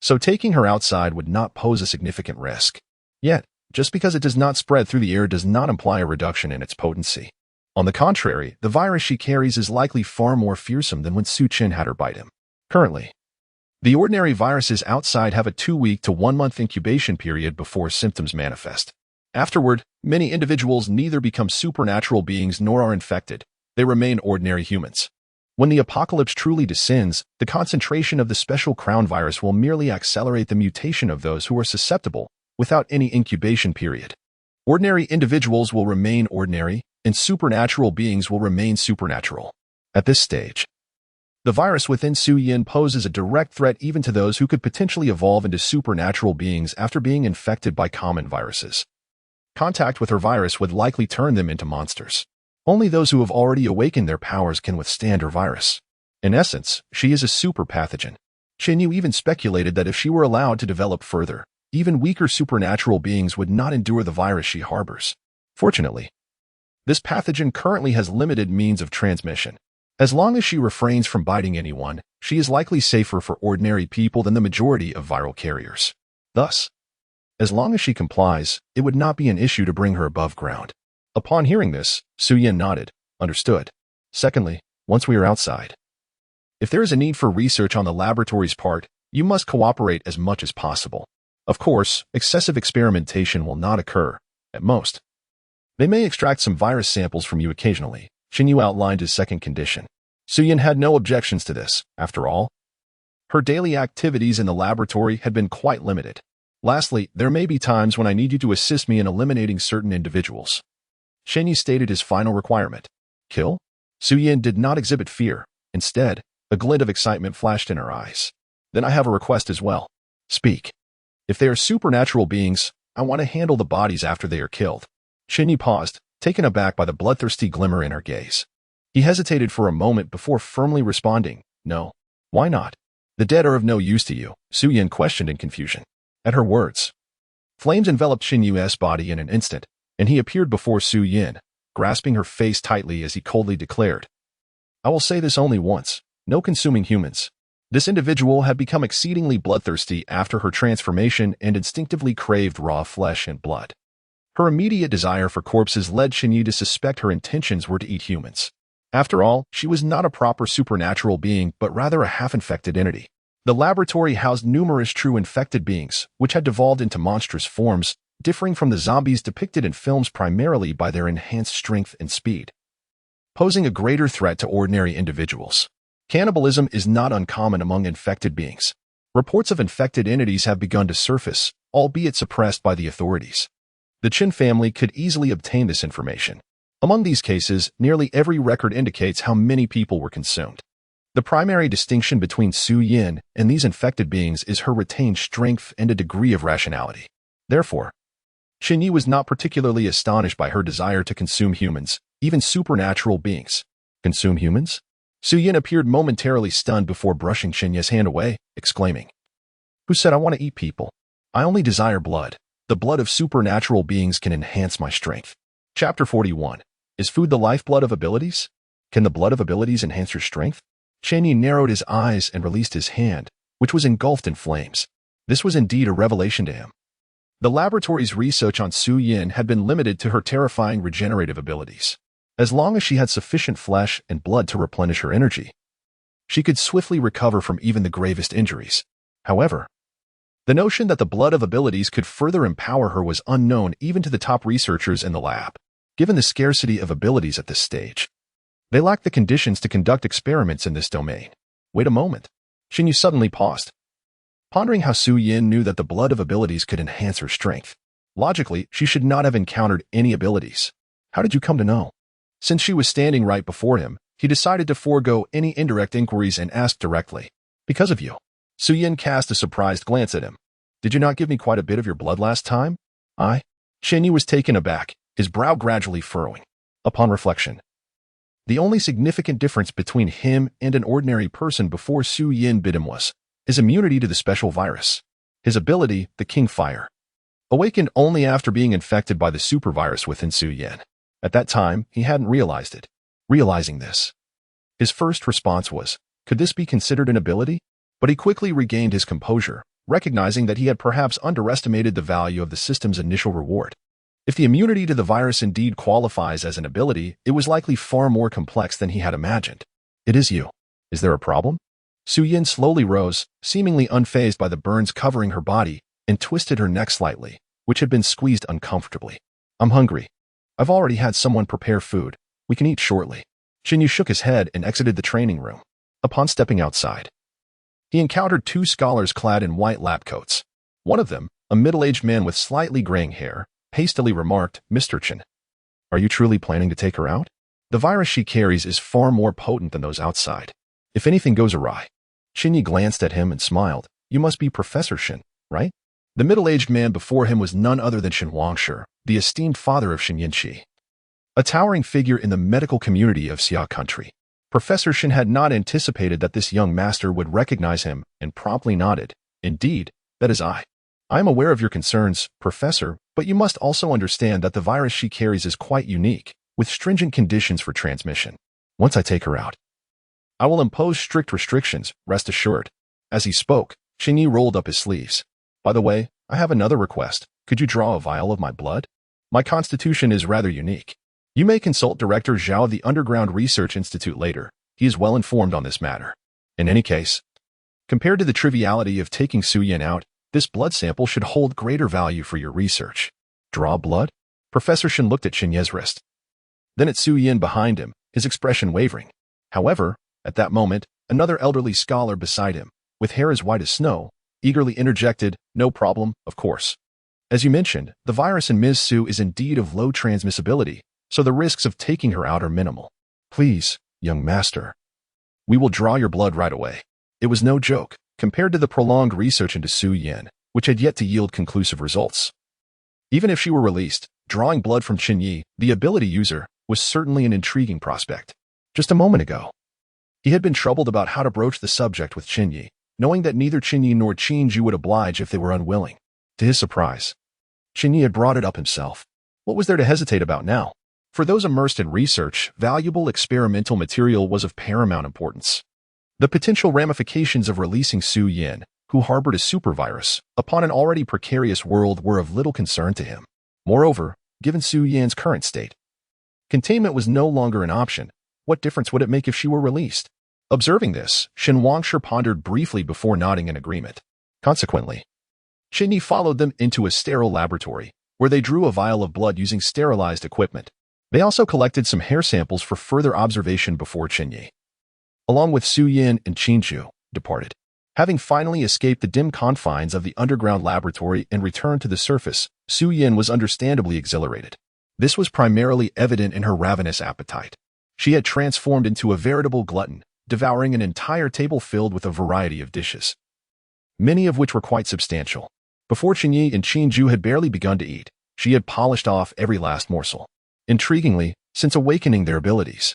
so taking her outside would not pose a significant risk. Yet, just because it does not spread through the air does not imply a reduction in its potency. On the contrary, the virus she carries is likely far more fearsome than when Su Chen had her bite him. Currently, the ordinary viruses outside have a 2-week to 1-month incubation period before symptoms manifest. Afterward, many individuals neither become supernatural beings nor are infected. They remain ordinary humans. When the apocalypse truly descends, the concentration of the special crown virus will merely accelerate the mutation of those who are susceptible, without any incubation period. Ordinary individuals will remain ordinary, and supernatural beings will remain supernatural. At this stage, the virus within Su Yin poses a direct threat even to those who could potentially evolve into supernatural beings after being infected by common viruses. Contact with her virus would likely turn them into monsters. Only those who have already awakened their powers can withstand her virus. In essence, she is a super pathogen. Chen Ye even speculated that if she were allowed to develop further, even weaker supernatural beings would not endure the virus she harbors. Fortunately, this pathogen currently has limited means of transmission. As long as she refrains from biting anyone, she is likely safer for ordinary people than the majority of viral carriers. Thus, as long as she complies, it would not be an issue to bring her above ground. Upon hearing this, Su Yin nodded. Understood. Secondly, once we are outside, if there is a need for research on the laboratory's part, you must cooperate as much as possible. Of course, excessive experimentation will not occur. At most, they may extract some virus samples from you occasionally. Chen Ye outlined his second condition. Su Yin had no objections to this. After all, her daily activities in the laboratory had been quite limited. Lastly, there may be times when I need you to assist me in eliminating certain individuals. Chen Ye stated his final requirement. Kill? Su Yin did not exhibit fear. Instead, a glint of excitement flashed in her eyes. Then I have a request as well. Speak. If they are supernatural beings, I want to handle the bodies after they are killed. Chen Ye paused, taken aback by the bloodthirsty glimmer in her gaze. He hesitated for a moment before firmly responding, No. Why not? The dead are of no use to you, Su Yin questioned in confusion. At her words, flames enveloped Chen Ye's body in an instant, and he appeared before Su Yin, grasping her face tightly as he coldly declared, I will say this only once, no consuming humans. This individual had become exceedingly bloodthirsty after her transformation and instinctively craved raw flesh and blood. Her immediate desire for corpses led Chen Ye to suspect her intentions were to eat humans. After all, she was not a proper supernatural being, but rather a half-infected entity. The laboratory housed numerous true infected beings, which had devolved into monstrous forms, differing from the zombies depicted in films primarily by their enhanced strength and speed, posing a greater threat to ordinary individuals. Cannibalism is not uncommon among infected beings. Reports of infected entities have begun to surface, albeit suppressed by the authorities. The Chen family could easily obtain this information. Among these cases, nearly every record indicates how many people were consumed. The primary distinction between Su Yin and these infected beings is her retained strength and a degree of rationality. Therefore, Chen Ye was not particularly astonished by her desire to consume humans, even supernatural beings. Consume humans? Su Yin appeared momentarily stunned before brushing Chen Ye's hand away, exclaiming, "Who said I want to eat people? I only desire blood. The blood of supernatural beings can enhance my strength." Chapter 41. Is food the lifeblood of abilities? Can the blood of abilities enhance your strength? Chen Ye narrowed his eyes and released his hand, which was engulfed in flames. This was indeed a revelation to him. The laboratory's research on Su Yin had been limited to her terrifying regenerative abilities. As long as she had sufficient flesh and blood to replenish her energy, she could swiftly recover from even the gravest injuries. However, the notion that the blood of abilities could further empower her was unknown even to the top researchers in the lab. Given the scarcity of abilities at this stage, they lacked the conditions to conduct experiments in this domain. Wait a moment. Chen Ye suddenly paused, pondering how Su Yin knew that the blood of abilities could enhance her strength. Logically, she should not have encountered any abilities. How did you come to know? Since she was standing right before him, he decided to forego any indirect inquiries and ask directly. Because of you. Su Yin cast a surprised glance at him. Did you not give me quite a bit of your blood last time? Chen Ye was taken aback, his brow gradually furrowing. Upon reflection, the only significant difference between him and an ordinary person before Su Yin bid him was his immunity to the special virus. His ability, the King Fire, awakened only after being infected by the super virus within Su Yin. At that time, he hadn't realized it. Realizing this, his first response was, could this be considered an ability? But he quickly regained his composure, recognizing that he had perhaps underestimated the value of the system's initial reward. If the immunity to the virus indeed qualifies as an ability, it was likely far more complex than he had imagined. It is you. Is there a problem? Su Yin slowly rose, seemingly unfazed by the burns covering her body, and twisted her neck slightly, which had been squeezed uncomfortably. I'm hungry. I've already had someone prepare food. We can eat shortly. Chen Ye shook his head and exited the training room. Upon stepping outside, he encountered two scholars clad in white lab coats. One of them, a middle-aged man with slightly graying hair, hastily remarked, Mr. Chen, are you truly planning to take her out? The virus she carries is far more potent than those outside. If anything goes awry. Chen Ye glanced at him and smiled. You must be Professor Shen, right? The middle-aged man before him was none other than Shen Wangshi, the esteemed father of Shen Yinqi, a towering figure in the medical community of Xia country. Professor Shen had not anticipated that this young master would recognize him and promptly nodded. Indeed, that is I. I am aware of your concerns, Professor, but you must also understand that the virus she carries is quite unique, with stringent conditions for transmission. Once I take her out, I will impose strict restrictions, rest assured. As he spoke, Chen Ye rolled up his sleeves. By the way, I have another request. Could you draw a vial of my blood? My constitution is rather unique. You may consult Director Zhao of the Underground Research Institute later. He is well informed on this matter. In any case, compared to the triviality of taking Su Yin out, this blood sample should hold greater value for your research. Draw blood? Professor Shen looked at Chen Ye's wrist, then at Su Yin behind him, his expression wavering. However, at that moment, another elderly scholar beside him, with hair as white as snow, eagerly interjected, no problem, of course. As you mentioned, the virus in Ms. Su is indeed of low transmissibility, so the risks of taking her out are minimal. Please, young master. We will draw your blood right away. It was no joke, compared to the prolonged research into Su Yin, which had yet to yield conclusive results. Even if she were released, drawing blood from Chen Ye, the ability user, was certainly an intriguing prospect. Just a moment ago, he had been troubled about how to broach the subject with Chen Ye, knowing that neither Chen Ye nor Chen Ju would oblige if they were unwilling. To his surprise, Chen Ye had brought it up himself. What was there to hesitate about now? For those immersed in research, valuable experimental material was of paramount importance. The potential ramifications of releasing Su Yin, who harbored a supervirus, upon an already precarious world were of little concern to him. Moreover, given Su Yin's current state, containment was no longer an option. What difference would it make if she were released? Observing this, Shen Wangshi pondered briefly before nodding in agreement. Consequently, Chen Ye followed them into a sterile laboratory, where they drew a vial of blood using sterilized equipment. They also collected some hair samples for further observation before Chen Ye, along with Su Yin and Chen Ju, departed. Having finally escaped the dim confines of the underground laboratory and returned to the surface, Su Yin was understandably exhilarated. This was primarily evident in her ravenous appetite. She had transformed into a veritable glutton, devouring an entire table filled with a variety of dishes, many of which were quite substantial. Before Chen Ye and Chen Ju had barely begun to eat, she had polished off every last morsel. Intriguingly, since awakening their abilities,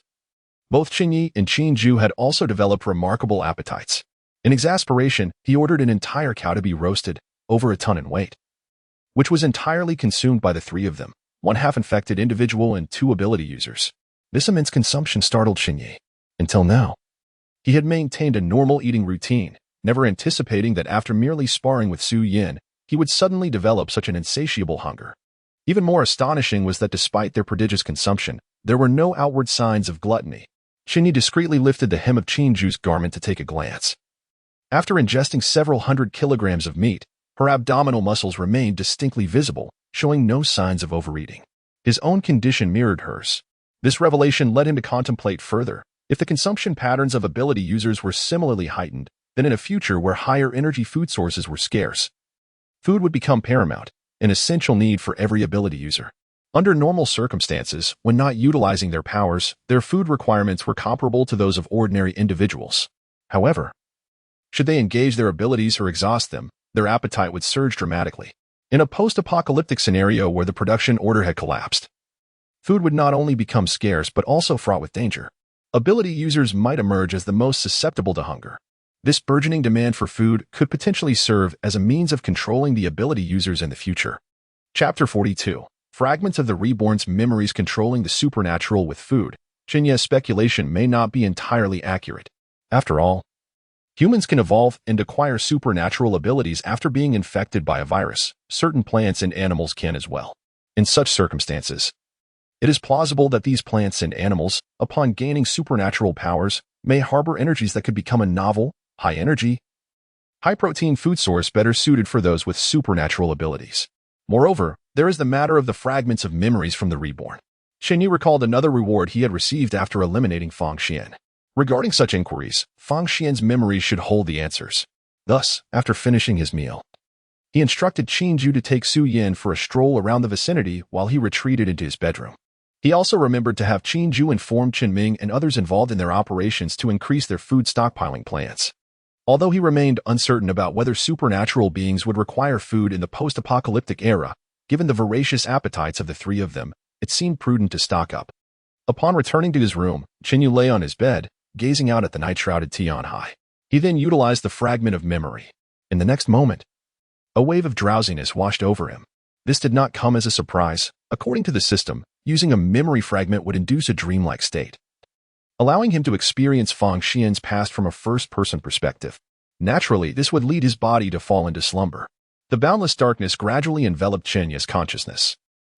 Both Chen Ye and Chen Ju had also developed remarkable appetites. In exasperation, he ordered an entire cow to be roasted, over a ton in weight, which was entirely consumed by the three of them, one half-infected individual and two ability users. This immense consumption startled Chen Ye. Until now, he had maintained a normal eating routine, never anticipating that after merely sparring with Su Yin, he would suddenly develop such an insatiable hunger. Even more astonishing was that despite their prodigious consumption, there were no outward signs of gluttony. Chen Ye discreetly lifted the hem of Chen Ju's garment to take a glance. After ingesting several hundred kilograms of meat, her abdominal muscles remained distinctly visible, showing no signs of overeating. His own condition mirrored hers. This revelation led him to contemplate further. If the consumption patterns of ability users were similarly heightened, then in a future where higher energy food sources were scarce, food would become paramount, an essential need for every ability user. Under normal circumstances, when not utilizing their powers, their food requirements were comparable to those of ordinary individuals. However, should they engage their abilities or exhaust them, their appetite would surge dramatically. In a post-apocalyptic scenario where the production order had collapsed, food would not only become scarce but also fraught with danger. Ability users might emerge as the most susceptible to hunger. This burgeoning demand for food could potentially serve as a means of controlling the ability users in the future. Chapter 42. Fragments of the Reborn's memories controlling the supernatural with food. Chen Ye's speculation may not be entirely accurate. After all, humans can evolve and acquire supernatural abilities after being infected by a virus. Certain plants and animals can as well. In such circumstances, it is plausible that these plants and animals, upon gaining supernatural powers, may harbor energies that could become a novel, high-energy, high-protein food source better suited for those with supernatural abilities. Moreover, there is the matter of the fragments of memories from the Reborn. Chen Ye recalled another reward he had received after eliminating Fang Xian. Regarding such inquiries, Fang Xian's memories should hold the answers. Thus, after finishing his meal, he instructed Chen Ju to take Su Yin for a stroll around the vicinity while he retreated into his bedroom. He also remembered to have Chen Ju inform Chen Ming and others involved in their operations to increase their food stockpiling plans. Although he remained uncertain about whether supernatural beings would require food in the post-apocalyptic era, given the voracious appetites of the three of them, it seemed prudent to stock up. Upon returning to his room, Chen Ye lay on his bed, gazing out at the night-shrouded Tianhai. He then utilized the fragment of memory. In the next moment, a wave of drowsiness washed over him. This did not come as a surprise. According to the system, using a memory fragment would induce a dreamlike state, allowing him to experience Fang Xian's past from a first-person perspective. Naturally, this would lead his body to fall into slumber. The boundless darkness gradually enveloped Chen Ye's consciousness.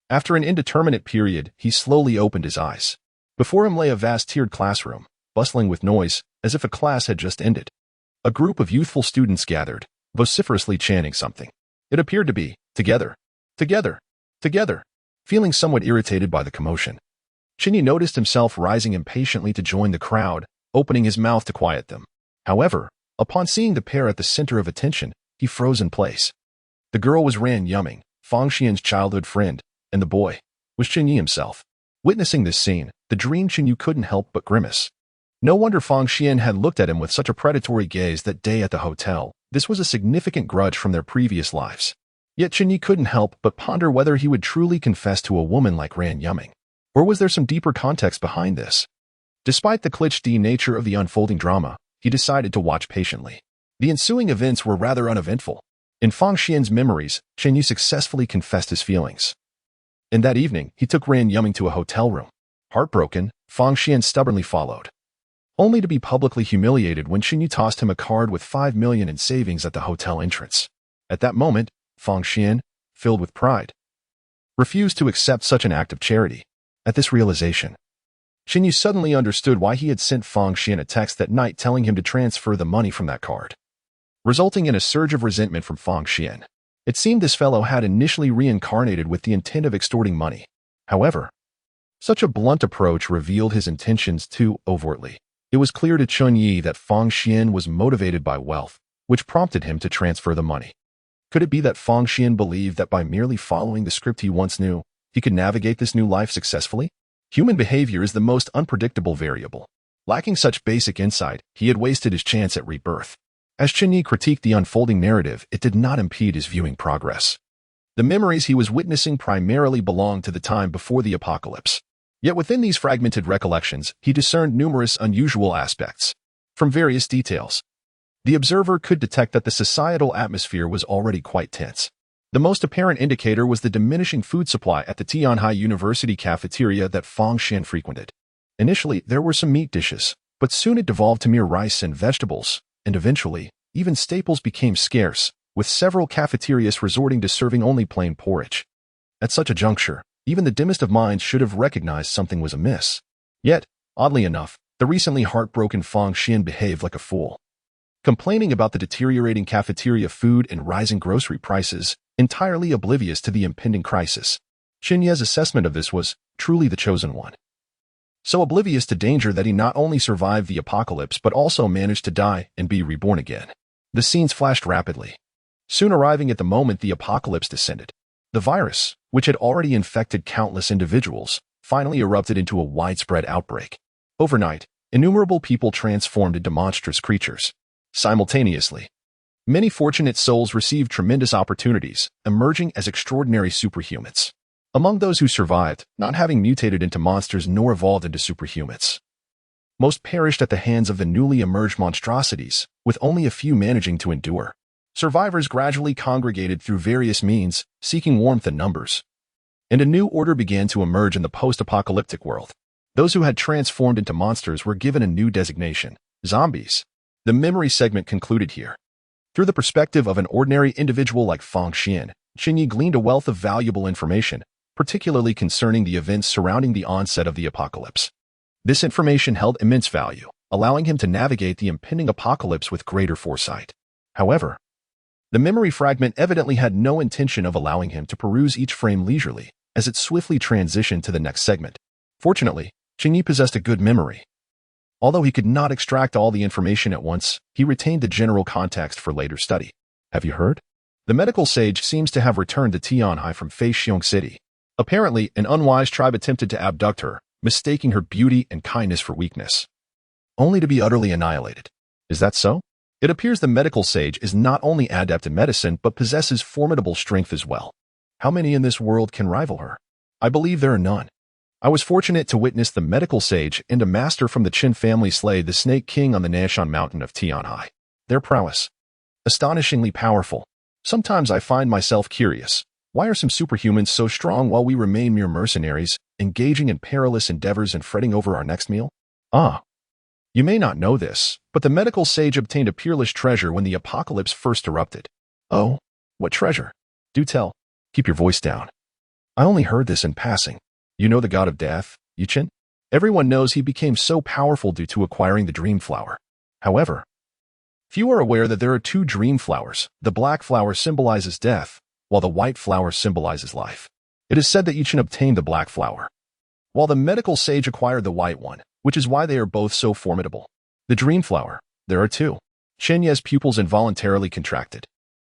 After an indeterminate period, he slowly opened his eyes. Before him lay a vast-tiered classroom, bustling with noise, as if a class had just ended. A group of youthful students gathered, vociferously chanting something. It appeared to be, "Together, together, together." Feeling somewhat irritated by the commotion, Chen Ye noticed himself rising impatiently to join the crowd, opening his mouth to quiet them. However, upon seeing the pair at the center of attention, he froze in place. The girl was Ran Yuming, Fang Xian's childhood friend, and the boy was Chen Ye himself. Witnessing this scene, the dream Chen Ye couldn't help but grimace. No wonder Fang Xian had looked at him with such a predatory gaze that day at the hotel. This was a significant grudge from their previous lives. Yet Chen Ye couldn't help but ponder whether he would truly confess to a woman like Ran Yuming. Or was there some deeper context behind this? Despite the cliché nature of the unfolding drama, he decided to watch patiently. The ensuing events were rather uneventful. In Fang Xian's memories, Chen Ye successfully confessed his feelings. And that evening, he took Ran Yuming to a hotel room. Heartbroken, Fang Xian stubbornly followed, only to be publicly humiliated when Chen Ye tossed him a card with 5 million in savings at the hotel entrance. At that moment, Fang Xian, filled with pride, refused to accept such an act of charity. At this realization, Chen Ye suddenly understood why he had sent Fang Xian a text that night telling him to transfer the money from that card, resulting in a surge of resentment from Fang Xian. It seemed this fellow had initially reincarnated with the intent of extorting money. However, such a blunt approach revealed his intentions too overtly. It was clear to Chen Ye that Fang Xian was motivated by wealth, which prompted him to transfer the money. Could it be that Fang Xian believed that by merely following the script he once knew, he could navigate this new life successfully? Human behavior is the most unpredictable variable. Lacking such basic insight, he had wasted his chance at rebirth. As Chen Ye critiqued the unfolding narrative, it did not impede his viewing progress. The memories he was witnessing primarily belonged to the time before the apocalypse. Yet within these fragmented recollections, he discerned numerous unusual aspects. From various details, the observer could detect that the societal atmosphere was already quite tense. The most apparent indicator was the diminishing food supply at the Tianhai University cafeteria that Fang Xian frequented. Initially, there were some meat dishes, but soon it devolved to mere rice and vegetables, and eventually, even staples became scarce, with several cafeterias resorting to serving only plain porridge. At such a juncture, even the dimmest of minds should have recognized something was amiss. Yet, oddly enough, the recently heartbroken Fang Xian behaved like a fool. Complaining about the deteriorating cafeteria food and rising grocery prices, entirely oblivious to the impending crisis. Chen Ye's assessment of this was truly the chosen one. So oblivious to danger that he not only survived the apocalypse but also managed to die and be reborn again. The scenes flashed rapidly. Soon arriving at the moment the apocalypse descended. The virus, which had already infected countless individuals, finally erupted into a widespread outbreak. Overnight, innumerable people transformed into monstrous creatures. Simultaneously, many fortunate souls received tremendous opportunities, emerging as extraordinary superhumans. Among those who survived, not having mutated into monsters nor evolved into superhumans, most perished at the hands of the newly emerged monstrosities, with only a few managing to endure. Survivors gradually congregated through various means, seeking warmth in numbers. And a new order began to emerge in the post-apocalyptic world. Those who had transformed into monsters were given a new designation: zombies. The memory segment concluded here. Through the perspective of an ordinary individual like Fang Xian, Chen Ye gleaned a wealth of valuable information, particularly concerning the events surrounding the onset of the apocalypse. This information held immense value, allowing him to navigate the impending apocalypse with greater foresight. However, the memory fragment evidently had no intention of allowing him to peruse each frame leisurely, as it swiftly transitioned to the next segment. Fortunately, Chen Ye possessed a good memory. Although he could not extract all the information at once, he retained the general context for later study. Have you heard? The medical sage seems to have returned to Tianhai from Feixiong City. Apparently, an unwise tribe attempted to abduct her, mistaking her beauty and kindness for weakness, only to be utterly annihilated. Is that so? It appears the medical sage is not only adept in medicine but possesses formidable strength as well. How many in this world can rival her? I believe there are none. I was fortunate to witness the medical sage and a master from the Chen family slay the Snake King on the Nashan Mountain of Tianhai. Their prowess, astonishingly powerful. Sometimes I find myself curious. Why are some superhumans so strong while we remain mere mercenaries, engaging in perilous endeavors and fretting over our next meal? You may not know this, but the medical sage obtained a peerless treasure when the apocalypse first erupted. Oh, what treasure? Do tell. Keep your voice down. I only heard this in passing. You know the god of death, Chen? Everyone knows he became so powerful due to acquiring the dream flower. However, few are aware that there are two dream flowers. The black flower symbolizes death, while the white flower symbolizes life. It is said that Chen obtained the black flower, while the medical sage acquired the white one, which is why they are both so formidable. The dream flower, there are two. Chen Ye's pupils involuntarily contracted.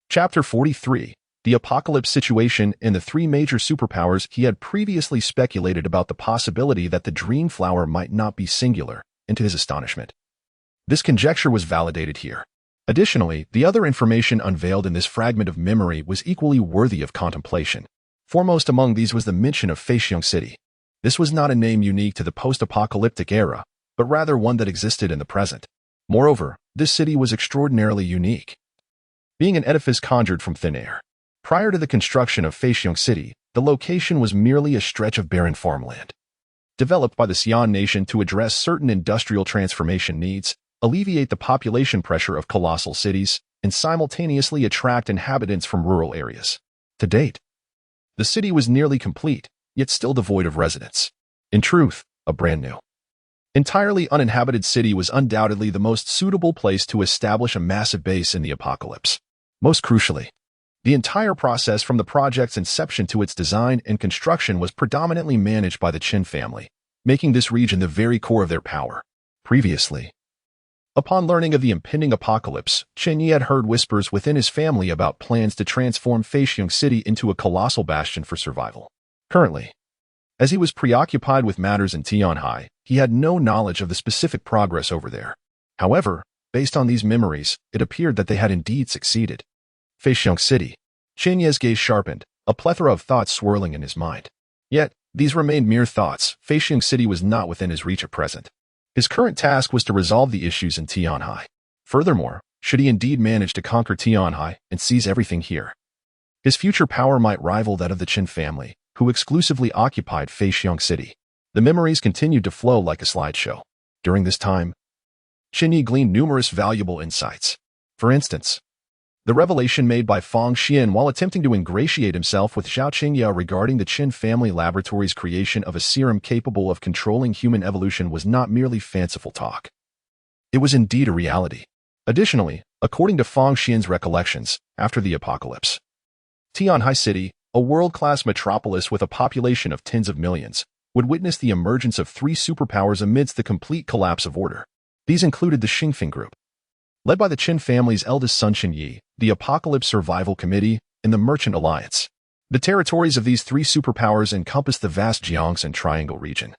Chapter 43. The apocalypse situation and the three major superpowers. He had previously speculated about the possibility that the dream flower might not be singular, and to his astonishment, this conjecture was validated here. Additionally, the other information unveiled in this fragment of memory was equally worthy of contemplation. Foremost among these was the mention of Feixiong City. This was not a name unique to the post-apocalyptic era, but rather one that existed in the present. Moreover, this city was extraordinarily unique, being an edifice conjured from thin air. Prior to the construction of Feixiong City, the location was merely a stretch of barren farmland, developed by the Xi'an nation to address certain industrial transformation needs, alleviate the population pressure of colossal cities, and simultaneously attract inhabitants from rural areas. To date, the city was nearly complete, yet still devoid of residents. In truth, a brand new, entirely uninhabited city was undoubtedly the most suitable place to establish a massive base in the apocalypse. Most crucially, the entire process from the project's inception to its design and construction was predominantly managed by the Chen family, making this region the very core of their power. Previously, upon learning of the impending apocalypse, Chen Ye had heard whispers within his family about plans to transform Feixiong City into a colossal bastion for survival. Currently, as he was preoccupied with matters in Tianhai, he had no knowledge of the specific progress over there. However, based on these memories, it appeared that they had indeed succeeded. Feixiong City. Chen Ye's gaze sharpened, a plethora of thoughts swirling in his mind. Yet, these remained mere thoughts. Feixiang City was not within his reach at present. His current task was to resolve the issues in Tianhai. Furthermore, should he indeed manage to conquer Tianhai and seize everything here, his future power might rival that of the Chen family, who exclusively occupied Feixiang City. The memories continued to flow like a slideshow. During this time, Chen Ye gleaned numerous valuable insights. For instance, the revelation made by Fang Xian while attempting to ingratiate himself with Xiao Qingya regarding the Chen family laboratory's creation of a serum capable of controlling human evolution was not merely fanciful talk. It was indeed a reality. Additionally, according to Fang Xian's recollections, after the apocalypse, Tianhai City, a world-class metropolis with a population of tens of millions, would witness the emergence of three superpowers amidst the complete collapse of order. These included the Xingfeng Group, led by the Chen family's eldest son Chen Ye, the Apocalypse Survival Committee, and the Merchant Alliance. The territories of these three superpowers encompassed the vast Jiangxi Triangle region,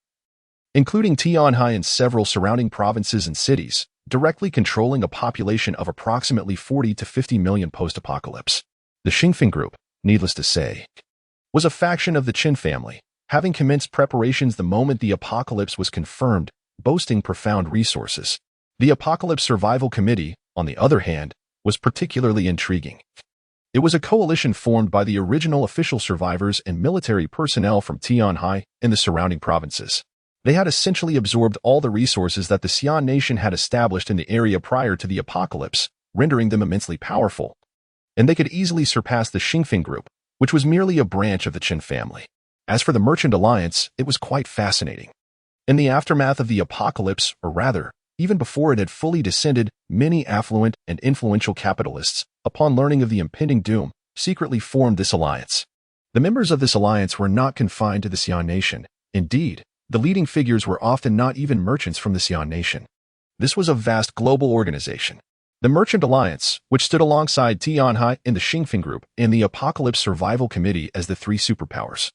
including Tianhai and several surrounding provinces and cities, directly controlling a population of approximately 40 to 50 million post-apocalypse. The Xingfeng Group, needless to say, was a faction of the Chen family, having commenced preparations the moment the apocalypse was confirmed, boasting profound resources. The Apocalypse Survival Committee, on the other hand, was particularly intriguing. It was a coalition formed by the original official survivors and military personnel from Tianhai and the surrounding provinces. They had essentially absorbed all the resources that the Xian nation had established in the area prior to the apocalypse, rendering them immensely powerful. And they could easily surpass the Xingfeng Group, which was merely a branch of the Chen family. As for the Merchant Alliance, it was quite fascinating. In the aftermath of the apocalypse, or rather, even before it had fully descended, many affluent and influential capitalists, upon learning of the impending doom, secretly formed this alliance. The members of this alliance were not confined to the Xian nation. Indeed, the leading figures were often not even merchants from the Xian nation. This was a vast global organization. The Merchant Alliance, which stood alongside Tianhai and the Xingfeng Group and the Apocalypse Survival Committee as the three superpowers,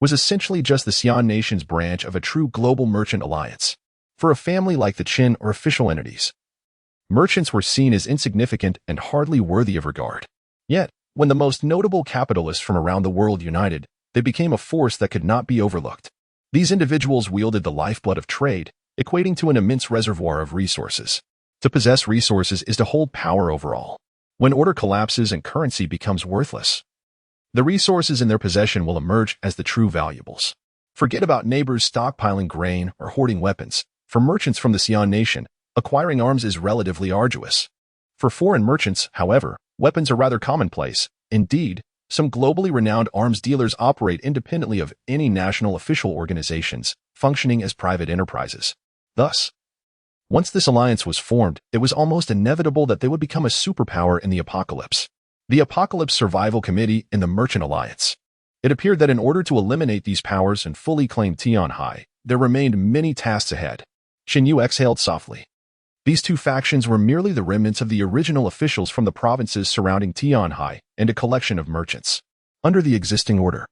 was essentially just the Xian nation's branch of a true global merchant alliance. For a family like the Chen or official entities, merchants were seen as insignificant and hardly worthy of regard. Yet, when the most notable capitalists from around the world united, they became a force that could not be overlooked. These individuals wielded the lifeblood of trade, equating to an immense reservoir of resources. To possess resources is to hold power overall. When order collapses and currency becomes worthless, the resources in their possession will emerge as the true valuables. Forget about neighbors stockpiling grain or hoarding weapons. For merchants from the Xian nation, acquiring arms is relatively arduous. For foreign merchants, however, weapons are rather commonplace. Indeed, some globally renowned arms dealers operate independently of any national official organizations, functioning as private enterprises. Thus, once this alliance was formed, it was almost inevitable that they would become a superpower in the apocalypse. The Apocalypse Survival Committee and the Merchant Alliance. It appeared that in order to eliminate these powers and fully claim Tianhai, there remained many tasks ahead. Chen Ye exhaled softly. These two factions were merely the remnants of the original officials from the provinces surrounding Tianhai and a collection of merchants. Under the existing order,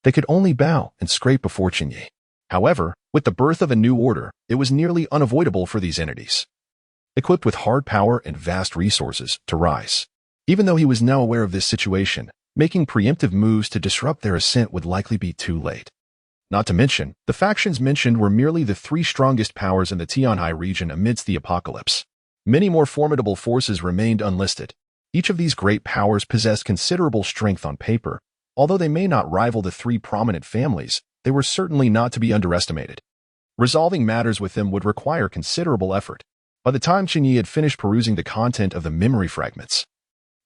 they could only bow and scrape before Chen Ye. However, with the birth of a new order, it was nearly unavoidable for these entities, equipped with hard power and vast resources, to rise. Even though he was now aware of this situation, making preemptive moves to disrupt their ascent would likely be too late. Not to mention, the factions mentioned were merely the three strongest powers in the Tianhai region amidst the apocalypse. Many more formidable forces remained unlisted. Each of these great powers possessed considerable strength on paper. Although they may not rival the three prominent families, they were certainly not to be underestimated. Resolving matters with them would require considerable effort. By the time Chen Ye had finished perusing the content of the memory fragments,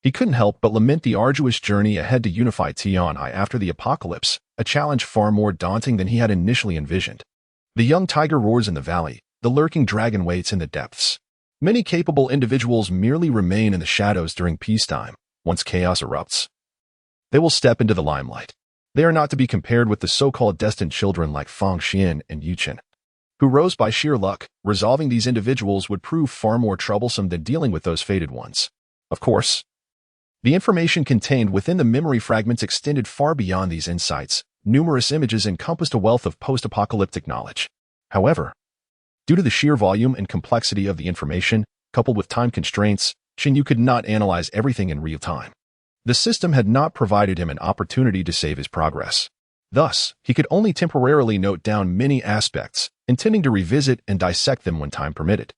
he couldn't help but lament the arduous journey ahead to unify Tianhai after the apocalypse, a challenge far more daunting than he had initially envisioned. The young tiger roars in the valley, the lurking dragon waits in the depths. Many capable individuals merely remain in the shadows during peacetime. Once chaos erupts, they will step into the limelight. They are not to be compared with the so-called destined children like Fang Xian and Yu Chen, who rose by sheer luck. Resolving these individuals would prove far more troublesome than dealing with those fated ones. Of course, the information contained within the memory fragments extended far beyond these insights. Numerous images encompassed a wealth of post-apocalyptic knowledge. However, due to the sheer volume and complexity of the information, coupled with time constraints, Chen Ye could not analyze everything in real time. The system had not provided him an opportunity to save his progress. Thus, he could only temporarily note down many aspects, intending to revisit and dissect them when time permitted.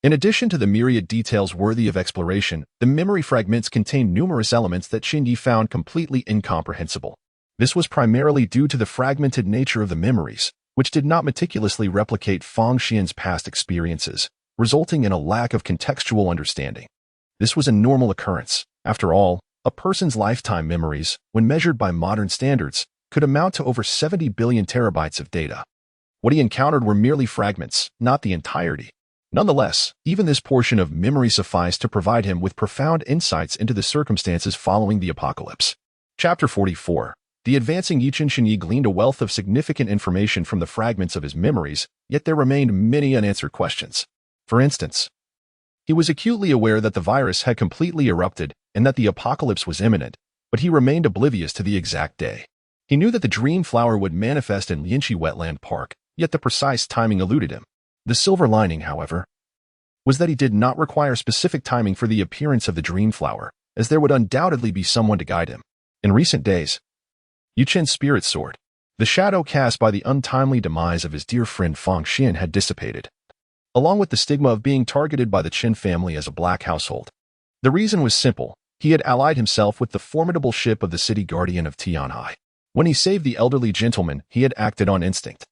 In addition to the myriad details worthy of exploration, the memory fragments contained numerous elements that Chen Ye found completely incomprehensible. This was primarily due to the fragmented nature of the memories, which did not meticulously replicate Fang Xian's past experiences, resulting in a lack of contextual understanding. This was a normal occurrence. After all, a person's lifetime memories, when measured by modern standards, could amount to over 70 billion terabytes of data. What he encountered were merely fragments, not the entirety. Nonetheless, even this portion of memory sufficed to provide him with profound insights into the circumstances following the apocalypse. Chapter 44. The advancing Chen Ye gleaned a wealth of significant information from the fragments of his memories, yet there remained many unanswered questions. For instance, he was acutely aware that the virus had completely erupted and that the apocalypse was imminent, but he remained oblivious to the exact day. He knew that the dream flower would manifest in Lianqi Wetland Park, yet the precise timing eluded him. The silver lining, however, was that he did not require specific timing for the appearance of the dream flower, as there would undoubtedly be someone to guide him. In recent days, Chen's spirit soared. The shadow cast by the untimely demise of his dear friend Fang Xian had dissipated, along with the stigma of being targeted by the Chen family as a black household. The reason was simple. He had allied himself with the formidable ship of the city guardian of Tianhai. When he saved the elderly gentleman, he had acted on instinct,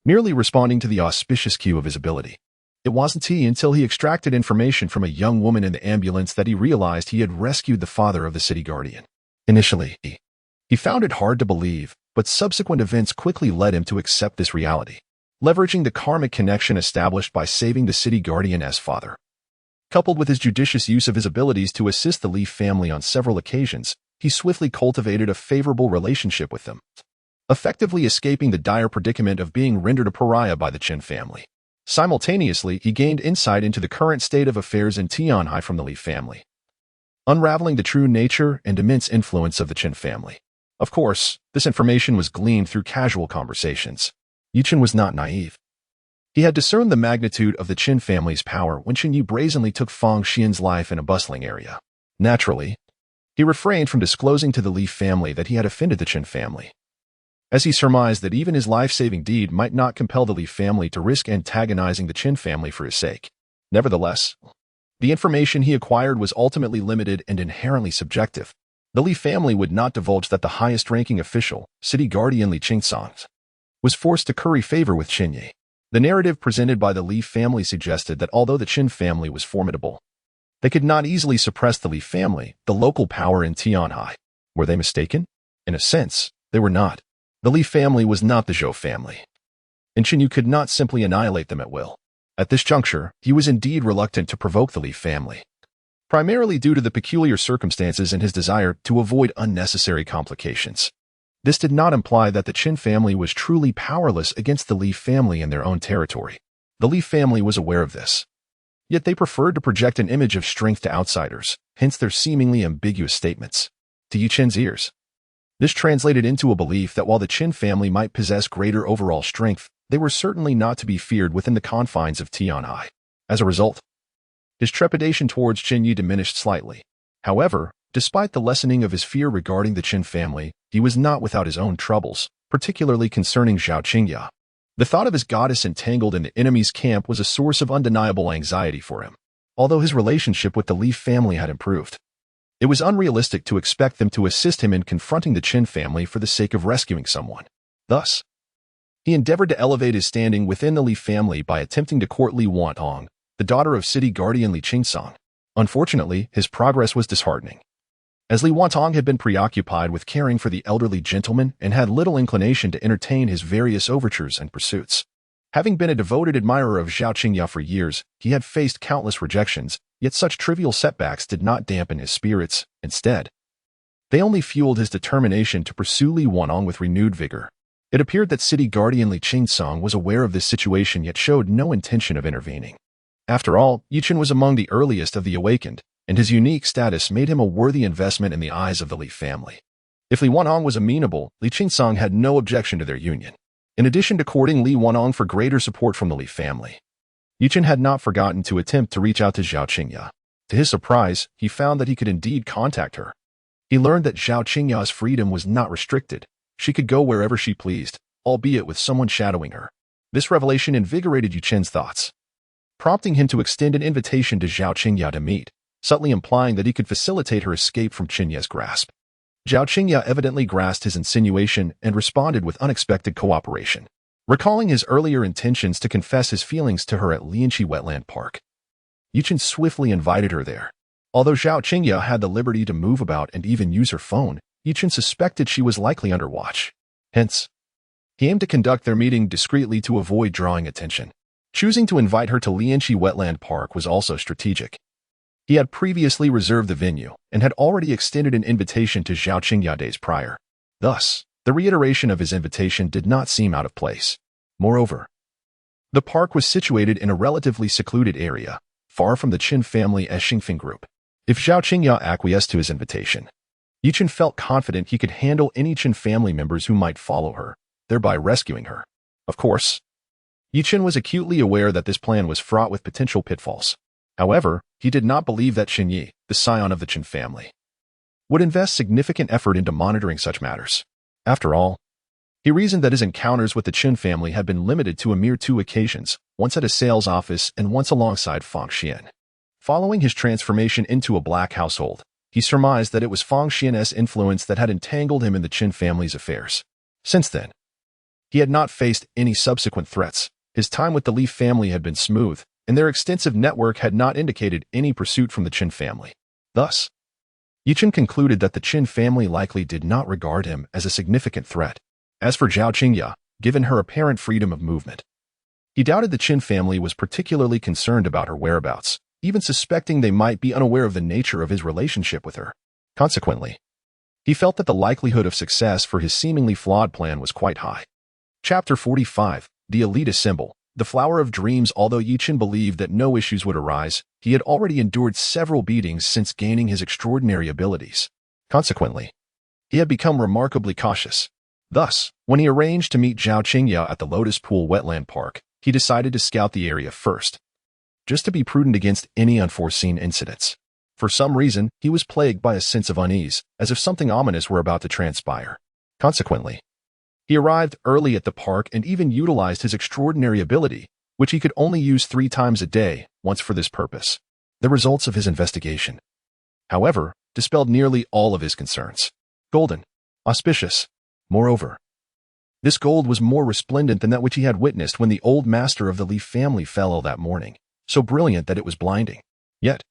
merely responding to the auspicious cue of his ability. It wasn't until he extracted information from a young woman in the ambulance that he realized he had rescued the father of the city guardian. Initially, he found it hard to believe, but subsequent events quickly led him to accept this reality. Leveraging the karmic connection established by saving the city guardian as father, coupled with his judicious use of his abilities to assist the Li family on several occasions, he swiftly cultivated a favorable relationship with them, effectively escaping the dire predicament of being rendered a pariah by the Chen family. Simultaneously, he gained insight into the current state of affairs in Tianhai from the Li family, unraveling the true nature and immense influence of the Chen family. Of course, this information was gleaned through casual conversations. Chen was not naive. He had discerned the magnitude of the Chen family's power when Chen Ye brazenly took Fang Xian's life in a bustling area. Naturally, he refrained from disclosing to the Li family that he had offended the Chen family, as he surmised that even his life-saving deed might not compel the Li family to risk antagonizing the Chen family for his sake. Nevertheless, the information he acquired was ultimately limited and inherently subjective. The Li family would not divulge that the highest-ranking official, city guardian Li Qingsong, was forced to curry favor with Chen Ye. The narrative presented by the Li family suggested that although the Chen family was formidable, they could not easily suppress the Li family, the local power in Tianhai. Were they mistaken? In a sense, they were not. The Li family was not the Zhou family, and Chen Ye could not simply annihilate them at will. At this juncture, he was indeed reluctant to provoke the Li family, primarily due to the peculiar circumstances and his desire to avoid unnecessary complications. This did not imply that the Chen family was truly powerless against the Li family in their own territory. The Li family was aware of this, yet they preferred to project an image of strength to outsiders, hence their seemingly ambiguous statements. To Chen's ears, this translated into a belief that while the Chen family might possess greater overall strength, they were certainly not to be feared within the confines of Tianhai. As a result, his trepidation towards Chen Ye diminished slightly. However, despite the lessening of his fear regarding the Chen family, he was not without his own troubles, particularly concerning Zhao Qingya. The thought of his goddess entangled in the enemy's camp was a source of undeniable anxiety for him. Although his relationship with the Li family had improved, it was unrealistic to expect them to assist him in confronting the Chen family for the sake of rescuing someone. Thus, he endeavored to elevate his standing within the Li family by attempting to court Li Wantong, the daughter of city guardian Li Qingsong. Unfortunately, his progress was disheartening, as Li Wantong had been preoccupied with caring for the elderly gentleman and had little inclination to entertain his various overtures and pursuits. Having been a devoted admirer of Zhao Qingya for years, he had faced countless rejections, yet such trivial setbacks did not dampen his spirits. Instead, they only fueled his determination to pursue Li Wantong with renewed vigor. It appeared that city guardian Li Qingsong was aware of this situation yet showed no intention of intervening. After all, Chen was among the earliest of the awakened, and his unique status made him a worthy investment in the eyes of the Li family. If Li Wantong was amenable, Li Qingsong had no objection to their union. In addition to courting Li Wantong for greater support from the Li family, Chen had not forgotten to attempt to reach out to Zhao Qingya. To his surprise, he found that he could indeed contact her. He learned that Zhao Qingya's freedom was not restricted. She could go wherever she pleased, albeit with someone shadowing her. This revelation invigorated Yu Chen's thoughts, prompting him to extend an invitation to Zhao Qingya to meet, subtly implying that he could facilitate her escape from Chen Ye's grasp. Zhao Qingya evidently grasped his insinuation and responded with unexpected cooperation, recalling his earlier intentions to confess his feelings to her at Lianqi Wetland Park. Yu Chen swiftly invited her there. Although Zhao Qingya had the liberty to move about and even use her phone, Yu Chen suspected she was likely under watch. Hence, he aimed to conduct their meeting discreetly to avoid drawing attention. Choosing to invite her to Lianqi Wetland Park was also strategic. He had previously reserved the venue and had already extended an invitation to Zhao Qingya days prior. Thus, the reiteration of his invitation did not seem out of place. Moreover, the park was situated in a relatively secluded area, far from the Chen family as Xingfeng group. If Zhao Qingya acquiesced to his invitation, Yu Chen felt confident he could handle any Chen family members who might follow her, thereby rescuing her. Of course, Yu Chen was acutely aware that this plan was fraught with potential pitfalls. However, he did not believe that Chen Ye, the scion of the Chen family, would invest significant effort into monitoring such matters. After all, he reasoned that his encounters with the Chen family had been limited to a mere 2 occasions, once at a sales office and once alongside Fang Xian. Following his transformation into a black household, he surmised that it was Fang Xian's influence that had entangled him in the Chen family's affairs. Since then, he had not faced any subsequent threats. His time with the Li family had been smooth, and their extensive network had not indicated any pursuit from the Chen family. Thus, Yu Chen concluded that the Chen family likely did not regard him as a significant threat. As for Zhao Qingya, given her apparent freedom of movement, he doubted the Chen family was particularly concerned about her whereabouts, even suspecting they might be unaware of the nature of his relationship with her. Consequently, he felt that the likelihood of success for his seemingly flawed plan was quite high. Chapter 45, The Elite Symbol. The Flower of Dreams. Although Yu Chen believed that no issues would arise, he had already endured several beatings since gaining his extraordinary abilities. Consequently, he had become remarkably cautious. Thus, when he arranged to meet Zhao Qingya at the Lotus Pool Wetland Park, he decided to scout the area first, just to be prudent against any unforeseen incidents. For some reason, he was plagued by a sense of unease, as if something ominous were about to transpire. Consequently, he arrived early at the park and even utilized his extraordinary ability, which he could only use 3 times a day, once for this purpose. The results of his investigation, however, dispelled nearly all of his concerns. Golden. Auspicious. Moreover, this gold was more resplendent than that which he had witnessed when the old master of the Li family fell ill that morning, so brilliant that it was blinding. Yet,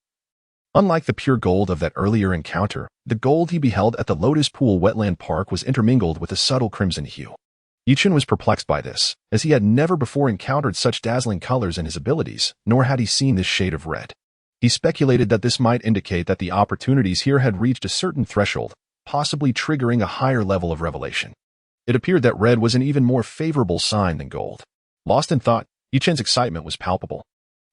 unlike the pure gold of that earlier encounter, the gold he beheld at the Lotus Pool Wetland Park was intermingled with a subtle crimson hue. Yu Chen was perplexed by this, as he had never before encountered such dazzling colors in his abilities, nor had he seen this shade of red. He speculated that this might indicate that the opportunities here had reached a certain threshold, possibly triggering a higher level of revelation. It appeared that red was an even more favorable sign than gold. Lost in thought, Yu Chen's excitement was palpable.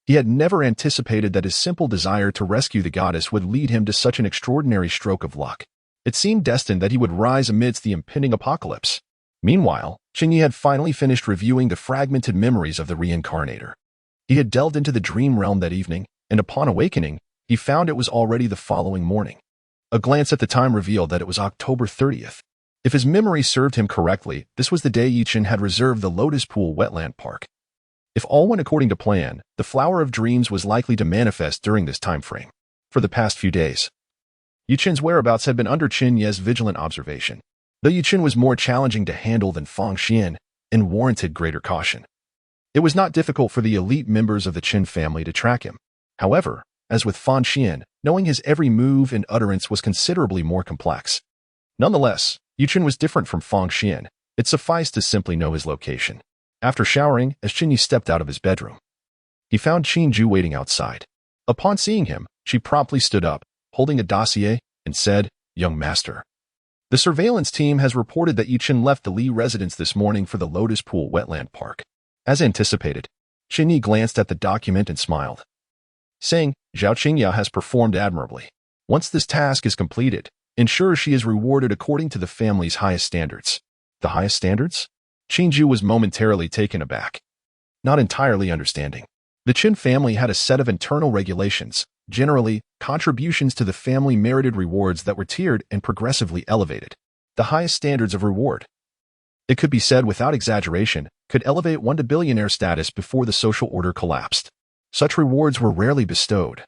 He had never anticipated that his simple desire to rescue the goddess would lead him to such an extraordinary stroke of luck. It seemed destined that he would rise amidst the impending apocalypse. Meanwhile, Chen Ye had finally finished reviewing the fragmented memories of the reincarnator. He had delved into the dream realm that evening, and upon awakening, he found it was already the following morning. A glance at the time revealed that it was October 30th. If his memory served him correctly, this was the day Yu Chen had reserved the Lotus Pool Wetland Park. If all went according to plan, the Flower of Dreams was likely to manifest during this time frame. For the past few days, Yu Chen's whereabouts had been under Chen Ye's vigilant observation. Though Yu Chen was more challenging to handle than Fang Xian and warranted greater caution, it was not difficult for the elite members of the Chen family to track him. However, as with Fang Xian, knowing his every move and utterance was considerably more complex. Nonetheless, Yu Chen was different from Fang Xian. It sufficed to simply know his location. After showering, as Chen Ye stepped out of his bedroom, he found Qin Ju waiting outside. Upon seeing him, she promptly stood up, holding a dossier, and said, "Young master, the surveillance team has reported that Yu Chen left the Li residence this morning for the Lotus Pool Wetland Park." As anticipated, Chen Ye glanced at the document and smiled, saying, "Zhao Qingya has performed admirably. Once this task is completed, ensure she is rewarded according to the family's highest standards." The highest standards? Qin Ju was momentarily taken aback, not entirely understanding. The Chen family had a set of internal regulations, generally, contributions to the family merited rewards that were tiered and progressively elevated. The highest standards of reward. It could be said without exaggeration, could elevate one to billionaire status before the social order collapsed. Such rewards were rarely bestowed.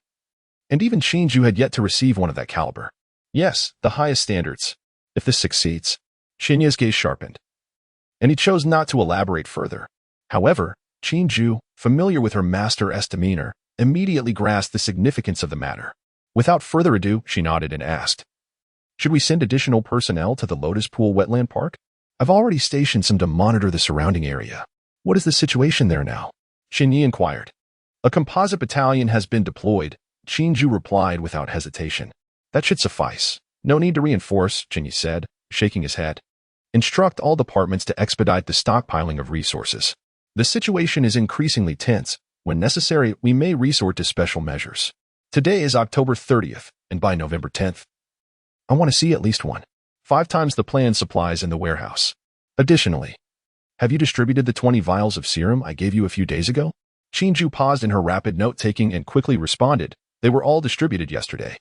And even Chen Ye had yet to receive one of that caliber. Yes, the highest standards. If this succeeds, Chen Ye's gaze sharpened, and he chose not to elaborate further. However, Chen Ye, familiar with her master's demeanor, immediately grasped the significance of the matter. Without further ado, she nodded and asked, "Should we send additional personnel to the Lotus Pool Wetland Park? I've already stationed some to monitor the surrounding area. What is the situation there now?" Chen Ye inquired. "A composite battalion has been deployed," Chen Ye replied without hesitation. "That should suffice. No need to reinforce," Chen Ye said, shaking his head. "Instruct all departments to expedite the stockpiling of resources. The situation is increasingly tense. When necessary, we may resort to special measures. Today is October 30th, and by November 10th, I want to see at least 5 times the planned supplies in the warehouse. Additionally, have you distributed the 20 vials of serum I gave you a few days ago?" Chen Ye paused in her rapid note-taking and quickly responded, "They were all distributed yesterday.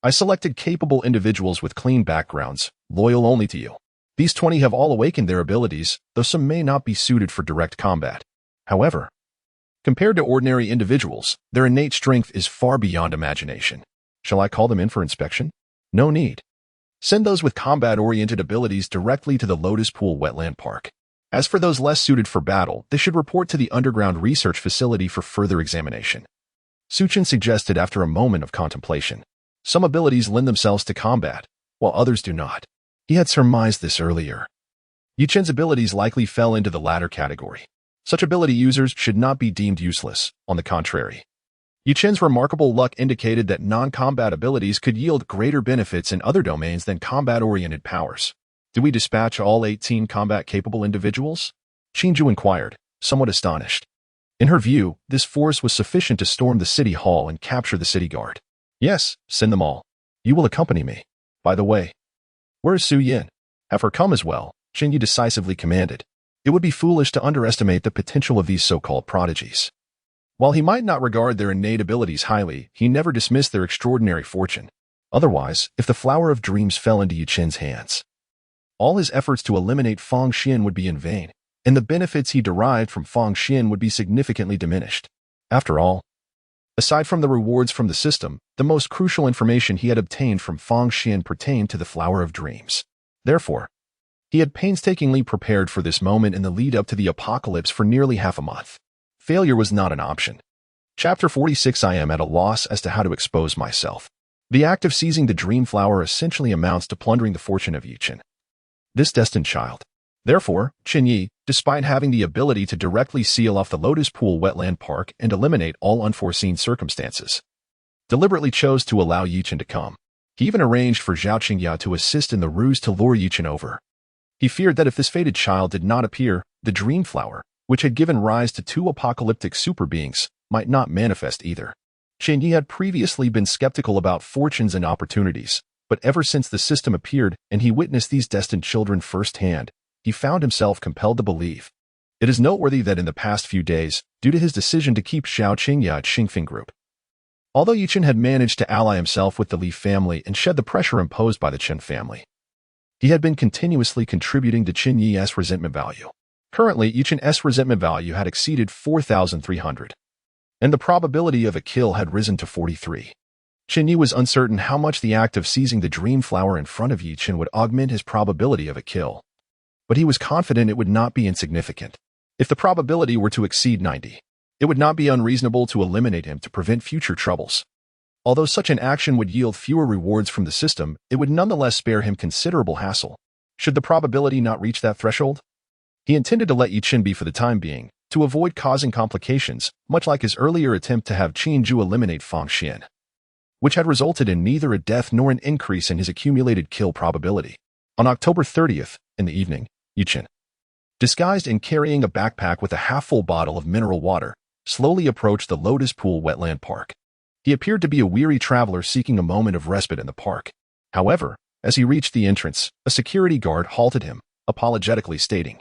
I selected capable individuals with clean backgrounds, loyal only to you. These 20 have all awakened their abilities, though some may not be suited for direct combat. However, compared to ordinary individuals, their innate strength is far beyond imagination. Shall I call them in for inspection?" "No need. Send those with combat-oriented abilities directly to the Lotus Pool Wetland Park. As for those less suited for battle, they should report to the underground research facility for further examination," Su Chen suggested after a moment of contemplation. "Some abilities lend themselves to combat, while others do not." He had surmised this earlier. Yi Chen's abilities likely fell into the latter category. Such ability users should not be deemed useless, on the contrary. Yi Chen's remarkable luck indicated that non-combat abilities could yield greater benefits in other domains than combat-oriented powers. "Do we dispatch all 18 combat-capable individuals?" Chen Ye inquired, somewhat astonished. In her view, this force was sufficient to storm the city hall and capture the city guard. "Yes, send them all. You will accompany me. By the way, where is Su Yin? Have her come as well," Chen Ye decisively commanded. It would be foolish to underestimate the potential of these so-called prodigies. While he might not regard their innate abilities highly, he never dismissed their extraordinary fortune. Otherwise, if the flower of dreams fell into Yi Chen's hands, all his efforts to eliminate Fang Xian would be in vain, and the benefits he derived from Fang Xian would be significantly diminished. After all, aside from the rewards from the system, the most crucial information he had obtained from Fang Xian pertained to the flower of dreams. Therefore, he had painstakingly prepared for this moment in the lead-up to the apocalypse for nearly half a month. Failure was not an option. Chapter 46. I am at a loss as to how to expose myself. The act of seizing the dream flower essentially amounts to plundering the fortune of Yi Chen, this destined child. Therefore, Chen Ye, despite having the ability to directly seal off the Lotus Pool Wetland Park and eliminate all unforeseen circumstances, deliberately chose to allow Yi Chen to come. He even arranged for Zhao Qingya to assist in the ruse to lure Yi Chen over. He feared that if this fated child did not appear, the dream flower, which had given rise to 2 apocalyptic super beings, might not manifest either. Chen Ye had previously been skeptical about fortunes and opportunities, but ever since the system appeared and he witnessed these destined children firsthand, he found himself compelled to believe. It is noteworthy that in the past few days, due to his decision to keep Zhao Qingya at Xingfeng Group, although Yi Chen had managed to ally himself with the Li family and shed the pressure imposed by the Chen family, he had been continuously contributing to Chen Ye's resentment value. Currently, Yi Chen's resentment value had exceeded 4,300, and the probability of a kill had risen to 43. Chen Ye was uncertain how much the act of seizing the dream flower in front of Yi Chen would augment his probability of a kill, but he was confident it would not be insignificant. If the probability were to exceed 90, it would not be unreasonable to eliminate him to prevent future troubles. Although such an action would yield fewer rewards from the system, it would nonetheless spare him considerable hassle. Should the probability not reach that threshold, he intended to let Yi Chen be for the time being, to avoid causing complications, much like his earlier attempt to have Chen Ye eliminate Fang Xian, which had resulted in neither a death nor an increase in his accumulated kill probability. On October 30th, in the evening, Yi Chen, disguised and carrying a backpack with a half-full bottle of mineral water, slowly approached the Lotus Pool Wetland Park. He appeared to be a weary traveler seeking a moment of respite in the park. However, as he reached the entrance, a security guard halted him, apologetically stating,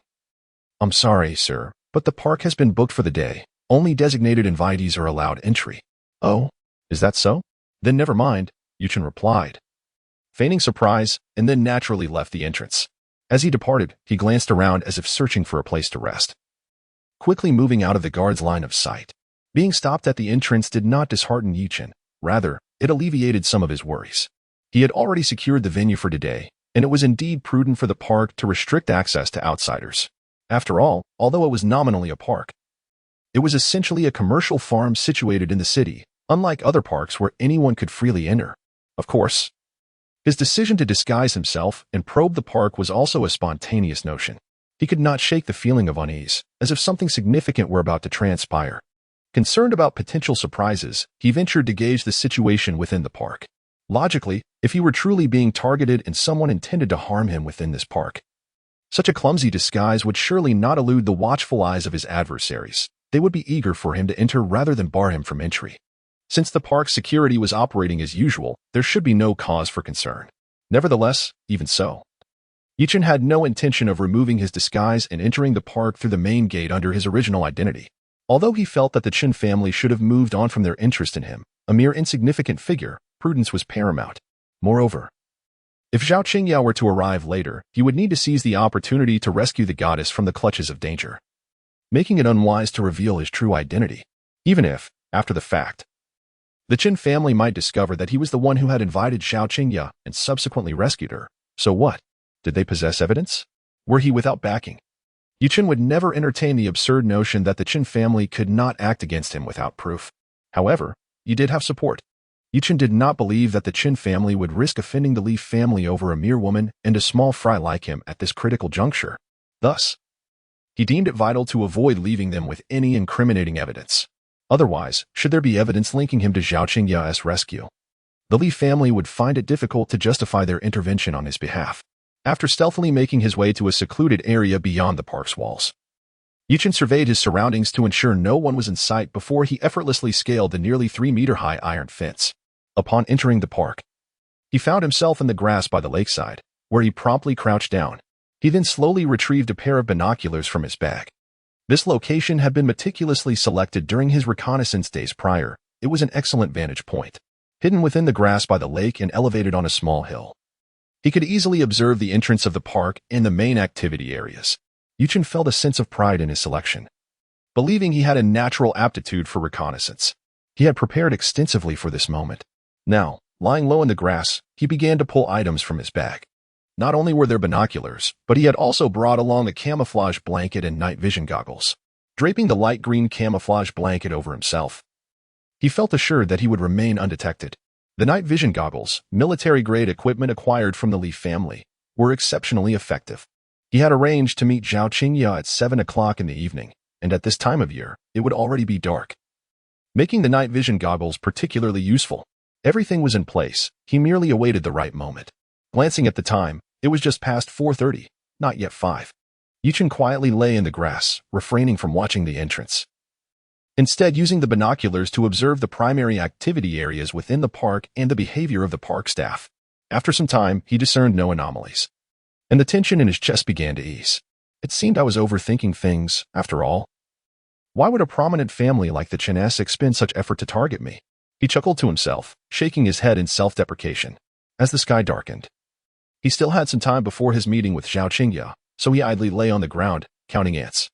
"I'm sorry, sir, but the park has been booked for the day. Only designated invitees are allowed entry." "Oh, is that so? Then never mind," Yi Chen replied, feigning surprise, and then naturally left the entrance. As he departed, he glanced around as if searching for a place to rest, quickly moving out of the guard's line of sight. Being stopped at the entrance did not dishearten Chen. Rather, it alleviated some of his worries. He had already secured the venue for today, and it was indeed prudent for the park to restrict access to outsiders. After all, although it was nominally a park, it was essentially a commercial farm situated in the city, unlike other parks where anyone could freely enter. Of course, his decision to disguise himself and probe the park was also a spontaneous notion. He could not shake the feeling of unease, as if something significant were about to transpire. Concerned about potential surprises, he ventured to gauge the situation within the park. Logically, if he were truly being targeted and someone intended to harm him within this park, such a clumsy disguise would surely not elude the watchful eyes of his adversaries. They would be eager for him to enter rather than bar him from entry. Since the park's security was operating as usual, there should be no cause for concern. Nevertheless, even so, Chen had no intention of removing his disguise and entering the park through the main gate under his original identity. Although he felt that the Chen family should have moved on from their interest in him, a mere insignificant figure, prudence was paramount. Moreover, if Chen Ye were to arrive later, he would need to seize the opportunity to rescue the goddess from the clutches of danger, making it unwise to reveal his true identity. Even if, after the fact, the Chen family might discover that he was the one who had invited Chen Ye and subsequently rescued her. So what? Did they possess evidence? Were he without backing? Chen would never entertain the absurd notion that the Chen family could not act against him without proof. However, he did have support. Chen did not believe that the Chen family would risk offending the Li family over a mere woman and a small fry like him at this critical juncture. Thus, he deemed it vital to avoid leaving them with any incriminating evidence. Otherwise, should there be evidence linking him to Chen Ye's rescue, the Li family would find it difficult to justify their intervention on his behalf. After stealthily making his way to a secluded area beyond the park's walls, Chen surveyed his surroundings to ensure no one was in sight before he effortlessly scaled the nearly 3-meter-high iron fence. Upon entering the park, he found himself in the grass by the lakeside, where he promptly crouched down. He then slowly retrieved a pair of binoculars from his bag. This location had been meticulously selected during his reconnaissance days prior. It was an excellent vantage point, hidden within the grass by the lake and elevated on a small hill. He could easily observe the entrance of the park and the main activity areas. Chen felt a sense of pride in his selection, believing he had a natural aptitude for reconnaissance. He had prepared extensively for this moment. Now, lying low in the grass, he began to pull items from his bag. Not only were there binoculars, but he had also brought along a camouflage blanket and night vision goggles. Draping the light green camouflage blanket over himself, he felt assured that he would remain undetected. The night vision goggles, military-grade equipment acquired from the Li family, were exceptionally effective. He had arranged to meet Chen Ye at 7 o'clock in the evening, and at this time of year, it would already be dark, making the night vision goggles particularly useful. Everything was in place. He merely awaited the right moment. Glancing at the time, it was just past 4:30, not yet 5. Chen quietly lay in the grass, refraining from watching the entrance, instead using the binoculars to observe the primary activity areas within the park and the behavior of the park staff. After some time, he discerned no anomalies, and the tension in his chest began to ease. It seemed I was overthinking things, after all. Why would a prominent family like the Chenes expend such effort to target me? He chuckled to himself, shaking his head in self-deprecation. As the sky darkened, he still had some time before his meeting with Chen Ye, so he idly lay on the ground, counting ants.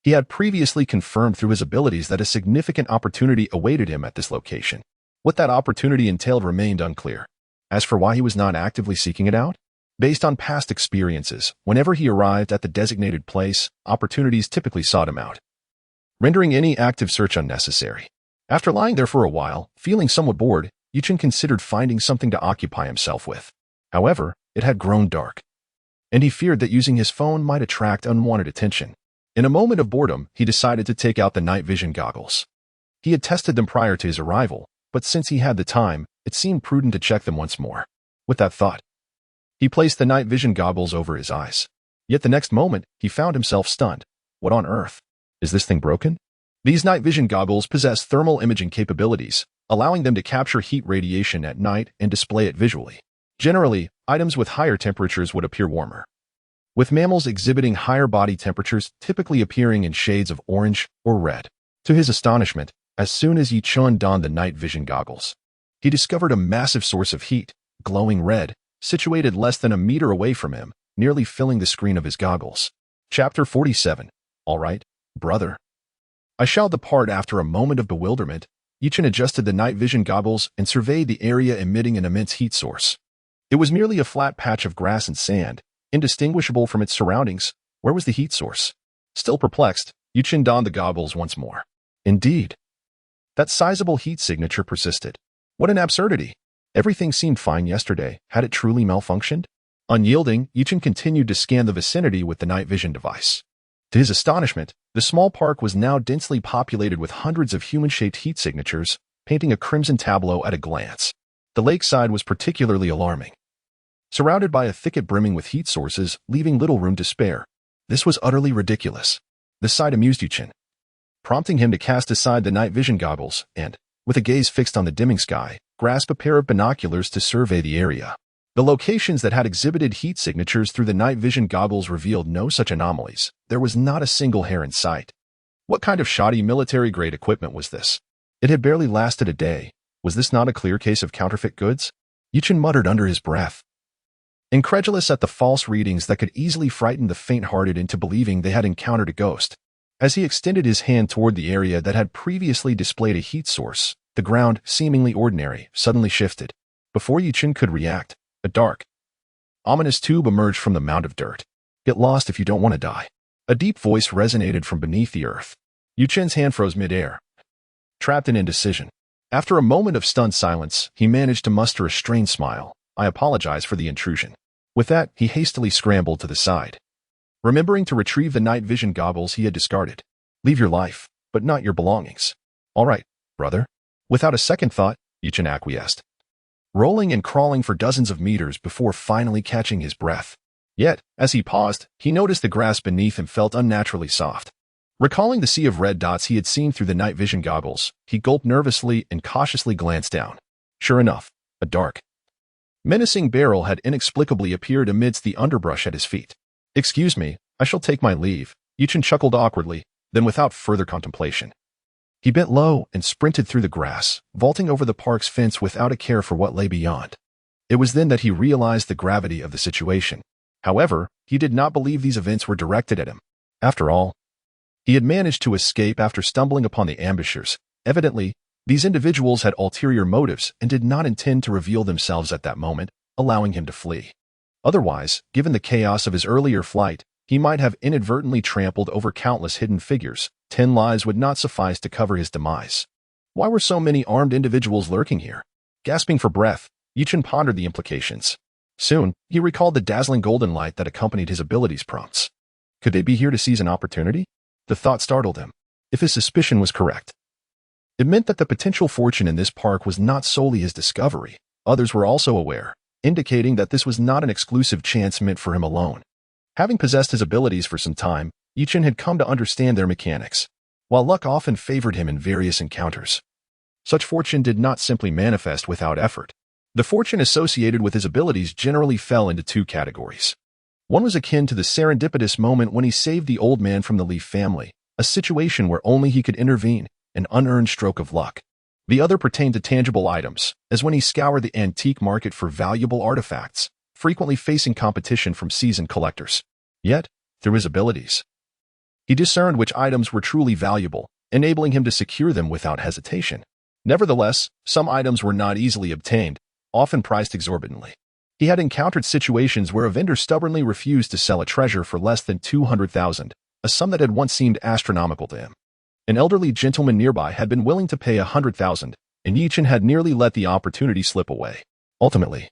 He had previously confirmed through his abilities that a significant opportunity awaited him at this location. What that opportunity entailed remained unclear. As for why he was not actively seeking it out, based on past experiences, whenever he arrived at the designated place, opportunities typically sought him out, rendering any active search unnecessary. After lying there for a while, feeling somewhat bored, Chen considered finding something to occupy himself with. However, it had grown dark, and he feared that using his phone might attract unwanted attention. In a moment of boredom, he decided to take out the night vision goggles. He had tested them prior to his arrival, but since he had the time, it seemed prudent to check them once more. With that thought, he placed the night vision goggles over his eyes. Yet the next moment, he found himself stunned. What on earth? Is this thing broken? These night vision goggles possess thermal imaging capabilities, allowing them to capture heat radiation at night and display it visually. Generally, items with higher temperatures would appear warmer, with mammals exhibiting higher body temperatures typically appearing in shades of orange or red. To his astonishment, as soon as Chen donned the night vision goggles, he discovered a massive source of heat, glowing red, situated less than a meter away from him, nearly filling the screen of his goggles. Chapter 47. All right, brother. I shouted the part after a moment of bewilderment. Chen adjusted the night vision goggles and surveyed the area, emitting an immense heat source. It was merely a flat patch of grass and sand, indistinguishable from its surroundings. Where was the heat source? Still perplexed, Chen donned the goggles once more. Indeed, that sizable heat signature persisted. What an absurdity! Everything seemed fine yesterday. Had it truly malfunctioned? Unyielding, Chen continued to scan the vicinity with the night vision device. To his astonishment, the small park was now densely populated with hundreds of human-shaped heat signatures, painting a crimson tableau at a glance. The lakeside was particularly alarming, surrounded by a thicket brimming with heat sources, leaving little room to spare. This was utterly ridiculous. The sight amused Chen, prompting him to cast aside the night vision goggles and, with a gaze fixed on the dimming sky, grasp a pair of binoculars to survey the area. The locations that had exhibited heat signatures through the night vision goggles revealed no such anomalies. There was not a single hair in sight. What kind of shoddy military-grade equipment was this? It had barely lasted a day. Was this not a clear case of counterfeit goods? Chen muttered under his breath, incredulous at the false readings that could easily frighten the faint-hearted into believing they had encountered a ghost. As he extended his hand toward the area that had previously displayed a heat source, the ground, seemingly ordinary, suddenly shifted. Before Chen could react, a dark, ominous tube emerged from the mound of dirt. Get lost if you don't want to die. A deep voice resonated from beneath the earth. Chen's hand froze mid-air, trapped in indecision. After a moment of stunned silence, he managed to muster a strained smile. I apologize for the intrusion. With that, he hastily scrambled to the side, remembering to retrieve the night vision goggles he had discarded. Leave your life, but not your belongings. All right, brother. Without a second thought, Chen acquiesced, rolling and crawling for dozens of meters before finally catching his breath. Yet, as he paused, he noticed the grass beneath him felt unnaturally soft. Recalling the sea of red dots he had seen through the night vision goggles, he gulped nervously and cautiously glanced down. Sure enough, a dark, menacing barrel had inexplicably appeared amidst the underbrush at his feet. Excuse me, I shall take my leave, Chen chuckled awkwardly, then without further contemplation, he bent low and sprinted through the grass, vaulting over the park's fence without a care for what lay beyond. It was then that he realized the gravity of the situation. However, he did not believe these events were directed at him. After all, he had managed to escape after stumbling upon the ambushers. Evidently, these individuals had ulterior motives and did not intend to reveal themselves at that moment, allowing him to flee. Otherwise, given the chaos of his earlier flight, he might have inadvertently trampled over countless hidden figures. 10 lives would not suffice to cover his demise. Why were so many armed individuals lurking here? Gasping for breath, Chen pondered the implications. Soon, he recalled the dazzling golden light that accompanied his abilities prompts. Could they be here to seize an opportunity? The thought startled him. If his suspicion was correct, it meant that the potential fortune in this park was not solely his discovery. Others were also aware, indicating that this was not an exclusive chance meant for him alone. Having possessed his abilities for some time, Chen had come to understand their mechanics. While luck often favored him in various encounters, such fortune did not simply manifest without effort. The fortune associated with his abilities generally fell into 2 categories. One was akin to the serendipitous moment when he saved the old man from the Leaf family, a situation where only he could intervene, an unearned stroke of luck. The other pertained to tangible items, as when he scoured the antique market for valuable artifacts, frequently facing competition from seasoned collectors. Yet, through his abilities, he discerned which items were truly valuable, enabling him to secure them without hesitation. Nevertheless, some items were not easily obtained, often priced exorbitantly. He had encountered situations where a vendor stubbornly refused to sell a treasure for less than 200,000, a sum that had once seemed astronomical to him. An elderly gentleman nearby had been willing to pay 100,000, and Chen had nearly let the opportunity slip away. Ultimately,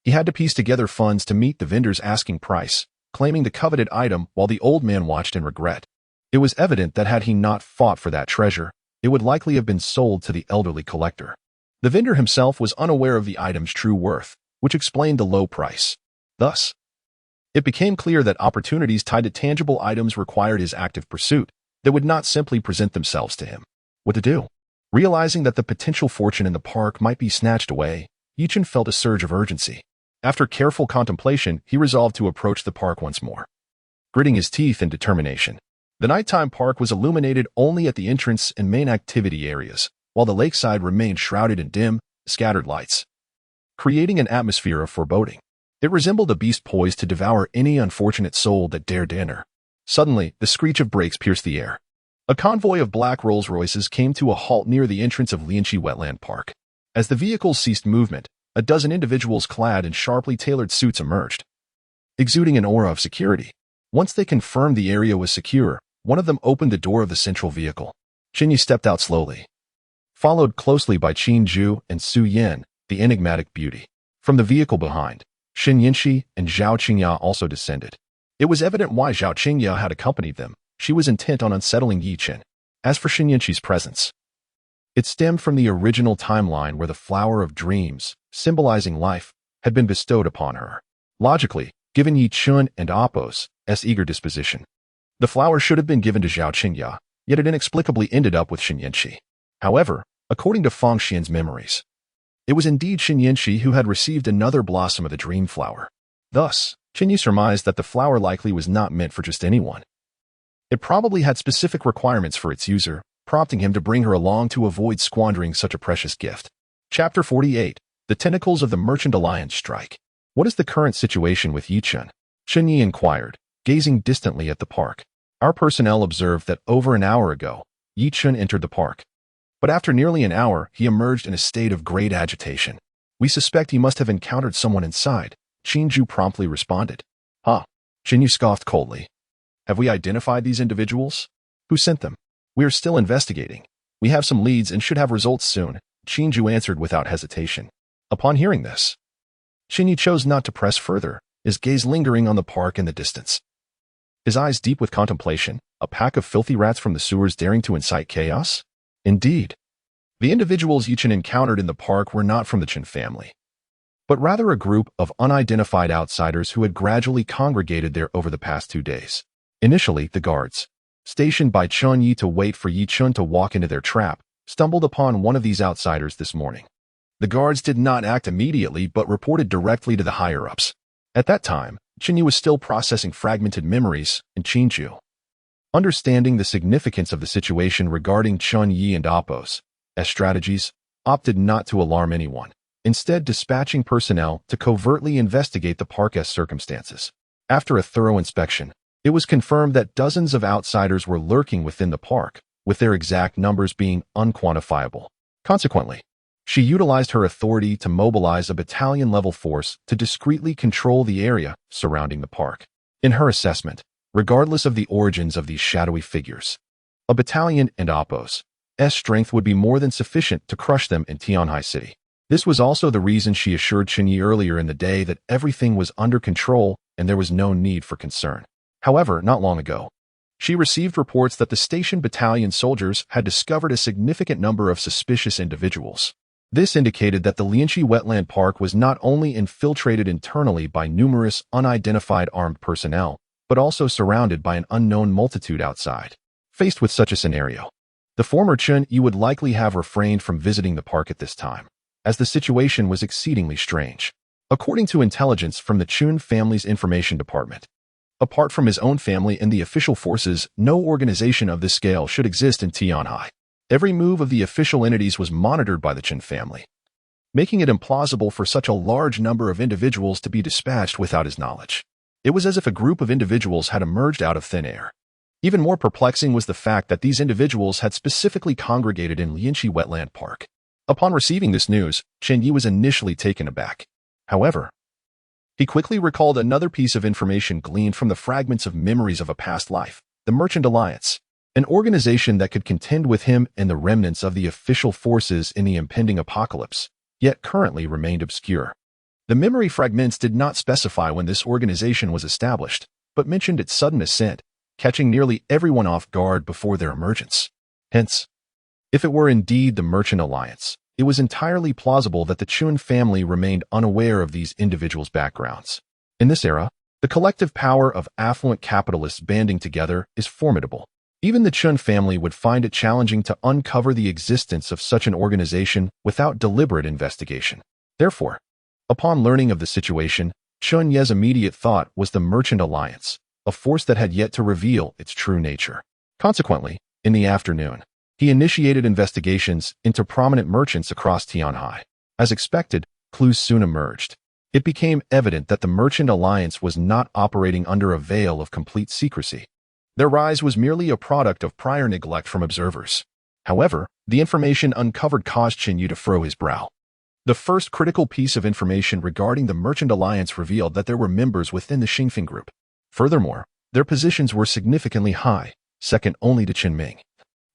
he had to piece together funds to meet the vendor's asking price, claiming the coveted item while the old man watched in regret. It was evident that had he not fought for that treasure, it would likely have been sold to the elderly collector. The vendor himself was unaware of the item's true worth, which explained the low price. Thus, it became clear that opportunities tied to tangible items required his active pursuit that would not simply present themselves to him. What to do? Realizing that the potential fortune in the park might be snatched away, Chen felt a surge of urgency. After careful contemplation, he resolved to approach the park once more, gritting his teeth in determination. The nighttime park was illuminated only at the entrance and main activity areas, while the lakeside remained shrouded in dim, scattered lights, creating an atmosphere of foreboding. It resembled a beast poised to devour any unfortunate soul that dared enter. Suddenly, the screech of brakes pierced the air. A convoy of black Rolls-Royces came to a halt near the entrance of Lianqi Wetland Park. As the vehicles ceased movement, a dozen individuals clad in sharply tailored suits emerged, exuding an aura of security. Once they confirmed the area was secure, one of them opened the door of the central vehicle. Chen Ye stepped out slowly, followed closely by Qin Zhu and Su Yan, the enigmatic beauty. From the vehicle behind, Shen Yinshi and Zhao Qingya also descended. It was evident why Zhao Qingya had accompanied them. She was intent on unsettling Yi Chen. As for Shen Yinshi's presence, it stemmed from the original timeline where the flower of dreams, symbolizing life, had been bestowed upon her. Logically, given Yi Chen and Appo's eager disposition, the flower should have been given to Zhao Qingya, yet it inexplicably ended up with Shen Yinshi. However, according to Fang Xian's memories, it was indeed Shen Yinshi who had received another blossom of the dream flower. Thus, Chen Ye surmised that the flower likely was not meant for just anyone. It probably had specific requirements for its user, prompting him to bring her along to avoid squandering such a precious gift. Chapter 48. The Tentacles of the Merchant Alliance Strike. What is the current situation with Yi Chen? Chen Ye inquired, gazing distantly at the park. Our personnel observed that over an hour ago, Yi Chen entered the park. But after nearly an hour, he emerged in a state of great agitation. We suspect he must have encountered someone inside, Qin Zhu promptly responded. Huh? Chen Ye scoffed coldly. Have we identified these individuals? Who sent them? We are still investigating. We have some leads and should have results soon, Qin Zhu answered without hesitation. Upon hearing this, Chen Ye chose not to press further, his gaze lingering on the park in the distance. His eyes deep with contemplation, a pack of filthy rats from the sewers daring to incite chaos? Indeed. The individuals Yi Chen encountered in the park were not from the Chen family, but rather a group of unidentified outsiders who had gradually congregated there over the past 2 days. Initially, the guards, stationed by Chen Ye to wait for Yi Chen to walk into their trap, stumbled upon one of these outsiders this morning. The guards did not act immediately but reported directly to the higher-ups. At that time, Chen Ye was still processing fragmented memories in Qinzhou. Understanding the significance of the situation regarding Chen Ye and Appo's strategies, opted not to alarm anyone, instead dispatching personnel to covertly investigate the park's circumstances. After a thorough inspection, it was confirmed that dozens of outsiders were lurking within the park, with their exact numbers being unquantifiable. Consequently, she utilized her authority to mobilize a battalion-level force to discreetly control the area surrounding the park. In her assessment, regardless of the origins of these shadowy figures, a battalion and Appo's strength would be more than sufficient to crush them in Tianhai City. This was also the reason she assured Chen Ye earlier in the day that everything was under control and there was no need for concern. However, not long ago, she received reports that the station battalion soldiers had discovered a significant number of suspicious individuals. This indicated that the Lianqi Wetland Park was not only infiltrated internally by numerous unidentified armed personnel, but also surrounded by an unknown multitude outside. Faced with such a scenario, the former Chen Ye would likely have refrained from visiting the park at this time, as the situation was exceedingly strange. According to intelligence from the Chun family's information department, apart from his own family and the official forces, no organization of this scale should exist in Tianhai. Every move of the official entities was monitored by the Chen family, making it implausible for such a large number of individuals to be dispatched without his knowledge. It was as if a group of individuals had emerged out of thin air. Even more perplexing was the fact that these individuals had specifically congregated in Lianqi Wetland Park. Upon receiving this news, Chen Ye was initially taken aback. However, he quickly recalled another piece of information gleaned from the fragments of memories of a past life, the Merchant Alliance, an organization that could contend with him and the remnants of the official forces in the impending apocalypse, yet currently remained obscure. The memory fragments did not specify when this organization was established, but mentioned its sudden ascent, catching nearly everyone off guard before their emergence. Hence, if it were indeed the Merchant Alliance, it was entirely plausible that the Chun family remained unaware of these individuals' backgrounds. In this era, the collective power of affluent capitalists banding together is formidable. Even the Chun family would find it challenging to uncover the existence of such an organization without deliberate investigation. Therefore, upon learning of the situation, Chen Ye's immediate thought was the Merchant Alliance, a force that had yet to reveal its true nature. Consequently, in the afternoon, he initiated investigations into prominent merchants across Tianhai. As expected, clues soon emerged. it became evident that the Merchant Alliance was not operating under a veil of complete secrecy. Their rise was merely a product of prior neglect from observers. However, the information uncovered caused Chen Ye to furrow his brow. The first critical piece of information regarding the Merchant Alliance revealed that there were members within the Xingfeng group. Furthermore, their positions were significantly high, second only to Chen Ming,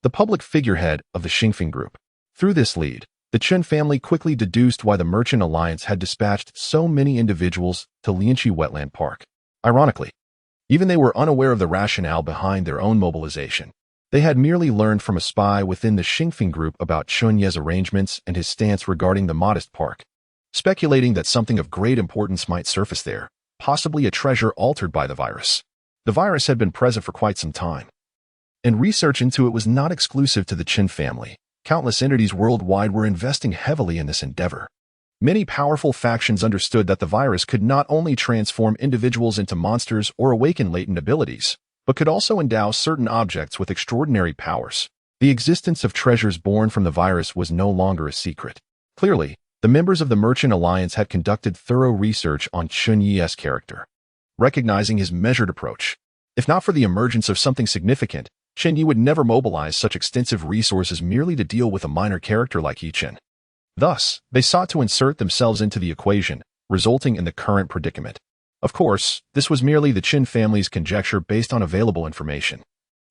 the public figurehead of the Xingfeng group. Through this lead, the Chen family quickly deduced why the Merchant Alliance had dispatched so many individuals to Lianqi Wetland Park. Ironically, even they were unaware of the rationale behind their own mobilization. They had merely learned from a spy within the Xingfeng group about Chen Ye's arrangements and his stance regarding the modest park, speculating that something of great importance might surface there, possibly a treasure altered by the virus. The virus had been present for quite some time, and research into it was not exclusive to the Chen family. Countless entities worldwide were investing heavily in this endeavor. Many powerful factions understood that the virus could not only transform individuals into monsters or awaken latent abilities, but could also endow certain objects with extraordinary powers. The existence of treasures born from the virus was no longer a secret. Clearly, the members of the Merchant Alliance had conducted thorough research on Chen Ye's character. Recognizing his measured approach, if not for the emergence of something significant, Chen Ye would never mobilize such extensive resources merely to deal with a minor character like Yi Chen. Thus, they sought to insert themselves into the equation, resulting in the current predicament. Of course, this was merely the Chen family's conjecture based on available information.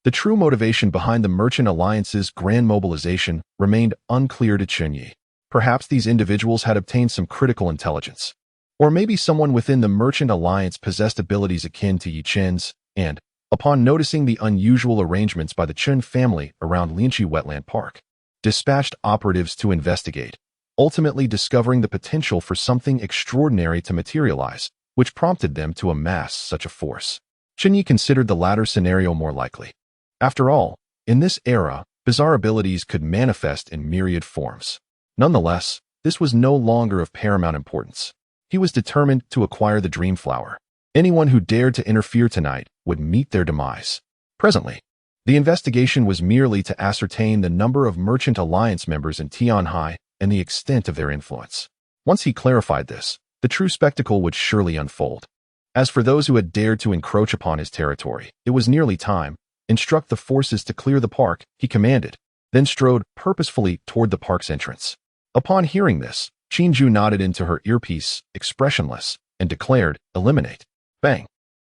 The true motivation behind the Merchant Alliance's grand mobilization remained unclear to Chen Ye. Perhaps these individuals had obtained some critical intelligence. Or maybe someone within the Merchant Alliance possessed abilities akin to Yi Chen's, and, upon noticing the unusual arrangements by the Chen family around Lianqi Wetland Park, dispatched operatives to investigate, ultimately discovering the potential for something extraordinary to materialize, which prompted them to amass such a force. Chen Ye considered the latter scenario more likely. After all, in this era, bizarre abilities could manifest in myriad forms. Nonetheless, this was no longer of paramount importance. He was determined to acquire the Dream Flower. Anyone who dared to interfere tonight would meet their demise. Presently, the investigation was merely to ascertain the number of Merchant Alliance members in Tianhai and the extent of their influence. Once he clarified this, the true spectacle would surely unfold. As for those who had dared to encroach upon his territory, it was nearly time. Instruct the forces to clear the park, he commanded, then strode purposefully toward the park's entrance. Upon hearing this, Qinju nodded into her earpiece, expressionless, and declared, "Eliminate." Bang!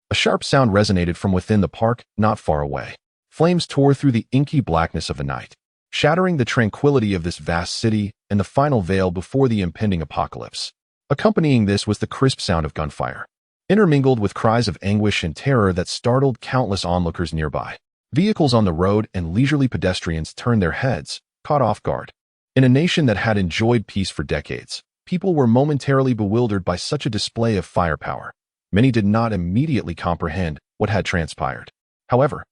A sharp sound resonated from within the park, not far away. Flames tore through the inky blackness of the night, shattering the tranquility of this vast city and the final veil before the impending apocalypse. Accompanying this was the crisp sound of gunfire, intermingled with cries of anguish and terror that startled countless onlookers nearby. Vehicles on the road and leisurely pedestrians turned their heads, caught off guard. In a nation that had enjoyed peace for decades, people were momentarily bewildered by such a display of firepower. Many did not immediately comprehend what had transpired. However,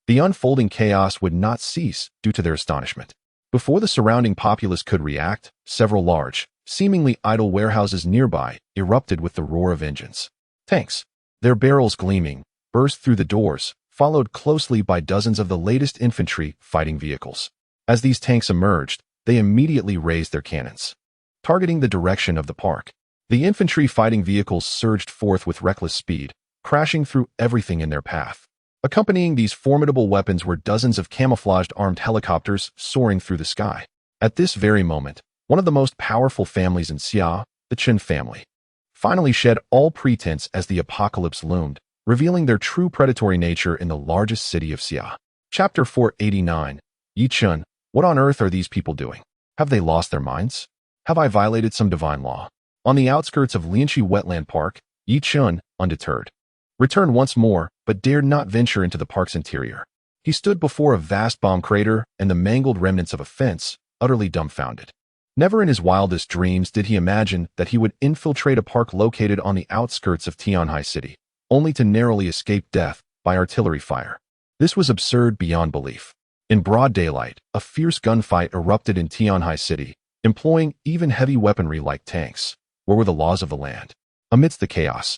the unfolding chaos would not cease due to their astonishment. Before the surrounding populace could react, several large, seemingly idle warehouses nearby erupted with the roar of engines. Tanks, their barrels gleaming, burst through the doors, followed closely by dozens of the latest infantry fighting vehicles. As these tanks emerged, they immediately raised their cannons, targeting the direction of the park. The infantry fighting vehicles surged forth with reckless speed, crashing through everything in their path. Accompanying these formidable weapons were dozens of camouflaged armed helicopters soaring through the sky. At this very moment, one of the most powerful families in Xia, the Chen family, finally shed all pretense as the apocalypse loomed, revealing their true predatory nature in the largest city of Xia. Chapter 489. Yi Chen, what on earth are these people doing? Have they lost their minds? Have I violated some divine law? On the outskirts of Lianqi Wetland Park, Yi Chen, undeterred, returned once more, but dared not venture into the park's interior. He stood before a vast bomb crater and the mangled remnants of a fence, utterly dumbfounded. Never in his wildest dreams did he imagine that he would infiltrate a park located on the outskirts of Tianhai City, only to narrowly escape death by artillery fire. This was absurd beyond belief. In broad daylight, a fierce gunfight erupted in Tianhai City, employing even heavy weaponry like tanks. Where were the laws of the land? Amidst the chaos,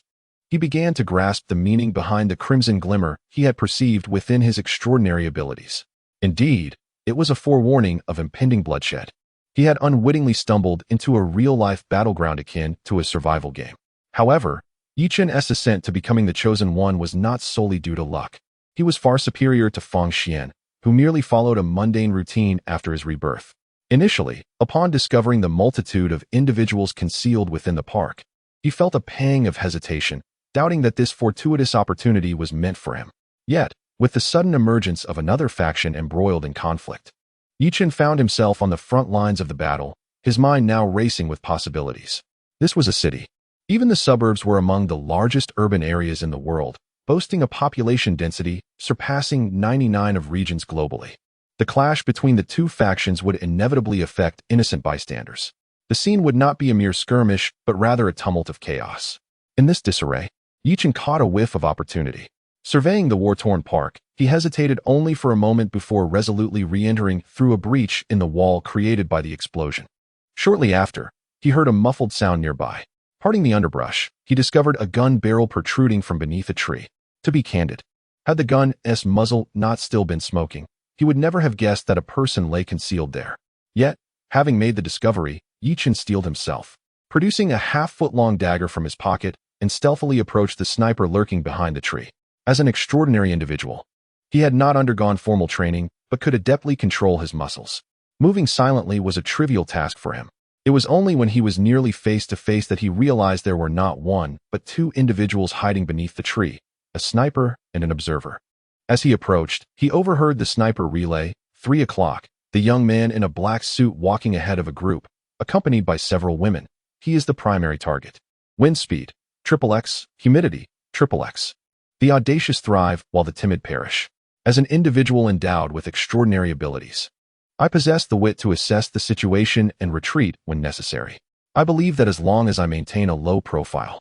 he began to grasp the meaning behind the crimson glimmer he had perceived within his extraordinary abilities. Indeed, it was a forewarning of impending bloodshed. He had unwittingly stumbled into a real-life battleground akin to a survival game. However, Chen ascent to becoming the chosen one was not solely due to luck. He was far superior to Feng Xian, who merely followed a mundane routine after his rebirth. Initially, upon discovering the multitude of individuals concealed within the park, he felt a pang of hesitation, doubting that this fortuitous opportunity was meant for him. Yet, with the sudden emergence of another faction embroiled in conflict, Chen found himself on the front lines of the battle, his mind now racing with possibilities. This was a city. Even the suburbs were among the largest urban areas in the world, boasting a population density surpassing 99 of regions globally. The clash between the two factions would inevitably affect innocent bystanders. The scene would not be a mere skirmish, but rather a tumult of chaos. In this disarray, Chen caught a whiff of opportunity. Surveying the war-torn park, he hesitated only for a moment before resolutely re-entering through a breach in the wall created by the explosion. Shortly after, he heard a muffled sound nearby. Parting the underbrush, he discovered a gun barrel protruding from beneath a tree. To be candid, had the gun's muzzle not still been smoking, he would never have guessed that a person lay concealed there. Yet, having made the discovery, Chen steeled himself. Producing a half-foot-long dagger from his pocket, and stealthily approached the sniper lurking behind the tree. As an extraordinary individual, he had not undergone formal training, but could adeptly control his muscles. Moving silently was a trivial task for him. It was only when he was nearly face to face that he realized there were not one, but two individuals hiding beneath the tree, a sniper and an observer. As he approached, he overheard the sniper relay, 3 o'clock, the young man in a black suit walking ahead of a group, accompanied by several women. He is the primary target. Wind speed, XXX, humidity, XXX. The audacious thrive while the timid perish. As an individual endowed with extraordinary abilities, I possess the wit to assess the situation and retreat when necessary. I believe that as long as I maintain a low profile,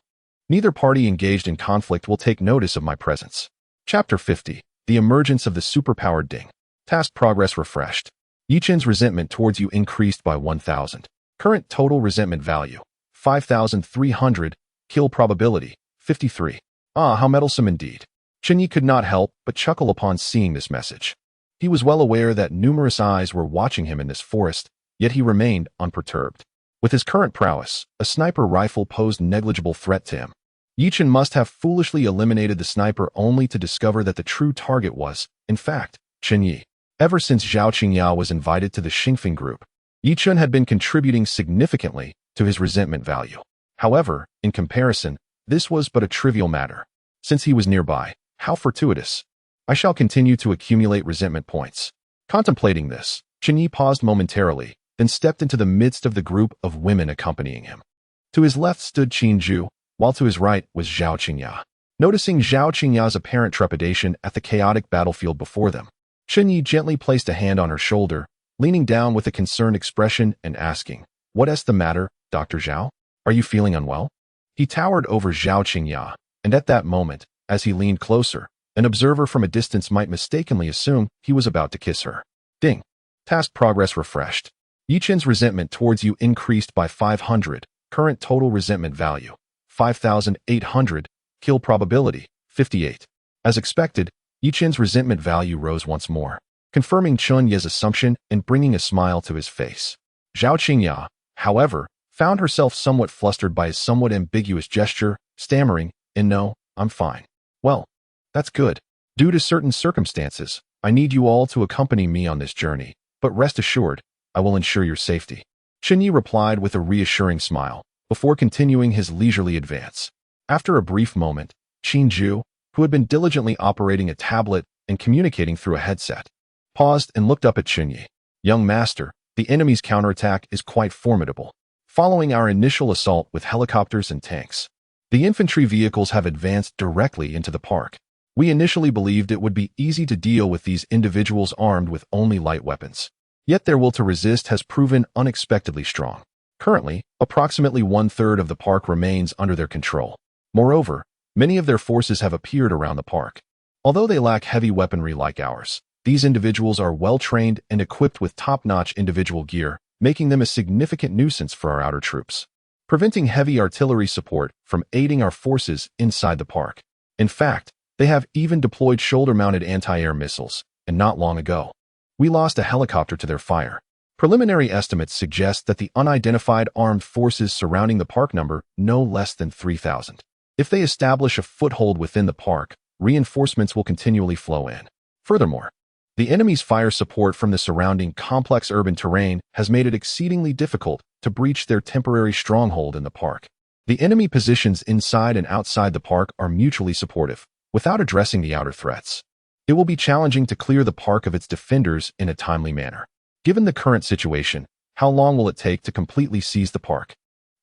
neither party engaged in conflict will take notice of my presence. Chapter 50. The emergence of the superpowered Ding. Task progress refreshed. Chen's resentment towards you increased by 1,000. Current total resentment value, 5,300. Kill probability, 53. Ah, how meddlesome indeed. Chen Ye could not help but chuckle upon seeing this message. He was well aware that numerous eyes were watching him in this forest, yet he remained unperturbed. With his current prowess, a sniper rifle posed negligible threat to him. Chen must have foolishly eliminated the sniper only to discover that the true target was, in fact, Chen Ye. Ever since Zhao Qingya was invited to the Xingfeng group, Chen had been contributing significantly to his resentment value. However, in comparison, this was but a trivial matter. Since he was nearby, how fortuitous. I shall continue to accumulate resentment points. Contemplating this, Chen Ye paused momentarily, then stepped into the midst of the group of women accompanying him. To his left stood Qin Zhu, while to his right was Zhao Qingya. Noticing Zhao Qingya's apparent trepidation at the chaotic battlefield before them, Chen Ye gently placed a hand on her shoulder, leaning down with a concerned expression and asking, "What's the matter, Dr. Zhao? Are you feeling unwell?" He towered over Zhao Qingya, and at that moment, as he leaned closer, an observer from a distance might mistakenly assume he was about to kiss her. Ding. Task progress refreshed. Chen's resentment towards you increased by 500. Current total resentment value, 5,800. Kill probability, 58. As expected, Chen's resentment value rose once more, confirming Chen Ye's assumption and bringing a smile to his face. Zhao Qingya, however, found herself somewhat flustered by his somewhat ambiguous gesture, stammering, "No, I'm fine." "Well, that's good. Due to certain circumstances, I need you all to accompany me on this journey, but rest assured, I will ensure your safety." Chen Ye replied with a reassuring smile, before continuing his leisurely advance. After a brief moment, Qin Zhu, who had been diligently operating a tablet and communicating through a headset, paused and looked up at Chen Ye. "Young master, the enemy's counterattack is quite formidable. Following our initial assault with helicopters and tanks, the infantry vehicles have advanced directly into the park. We initially believed it would be easy to deal with these individuals armed with only light weapons. Yet their will to resist has proven unexpectedly strong. Currently, approximately 1/3 of the park remains under their control. Moreover, many of their forces have appeared around the park. Although they lack heavy weaponry like ours, these individuals are well-trained and equipped with top-notch individual gear, making them a significant nuisance for our outer troops, preventing heavy artillery support from aiding our forces inside the park. In fact, they have even deployed shoulder-mounted anti-air missiles, and not long ago, we lost a helicopter to their fire. Preliminary estimates suggest that the unidentified armed forces surrounding the park number no less than 3,000. If they establish a foothold within the park, reinforcements will continually flow in. Furthermore, the enemy's fire support from the surrounding complex urban terrain has made it exceedingly difficult to breach their temporary stronghold in the park. The enemy positions inside and outside the park are mutually supportive, without addressing the outer threats. It will be challenging to clear the park of its defenders in a timely manner. Given the current situation, how long will it take to completely seize the park?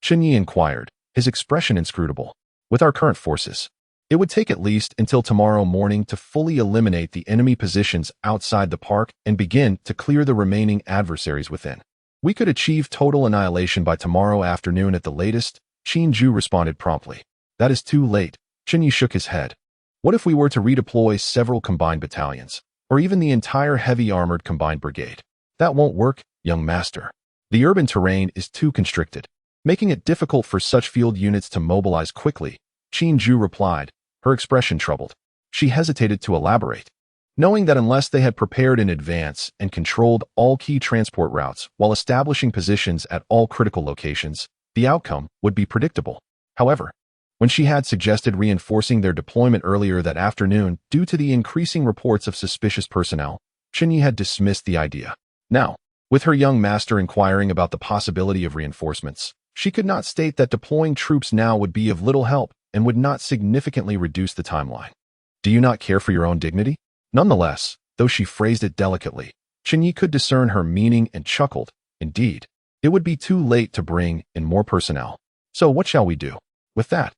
Chen Ye inquired, his expression inscrutable. With our current forces, it would take at least until tomorrow morning to fully eliminate the enemy positions outside the park and begin to clear the remaining adversaries within. We could achieve total annihilation by tomorrow afternoon at the latest, Chen Ju responded promptly. That is too late. Chen Ye shook his head. What if we were to redeploy several combined battalions, or even the entire heavy armored combined brigade? That won't work, young master. The urban terrain is too constricted, making it difficult for such field units to mobilize quickly, Chen Ju replied, her expression troubled. She hesitated to elaborate, knowing that unless they had prepared in advance and controlled all key transport routes while establishing positions at all critical locations, the outcome would be predictable. However, when she had suggested reinforcing their deployment earlier that afternoon due to the increasing reports of suspicious personnel, Chen Ye had dismissed the idea. Now, with her young master inquiring about the possibility of reinforcements, she could not state that deploying troops now would be of little help and would not significantly reduce the timeline. Do you not care for your own dignity? Nonetheless, though she phrased it delicately, Chen Ye could discern her meaning and chuckled. Indeed, it would be too late to bring in more personnel. So what shall we do? With that,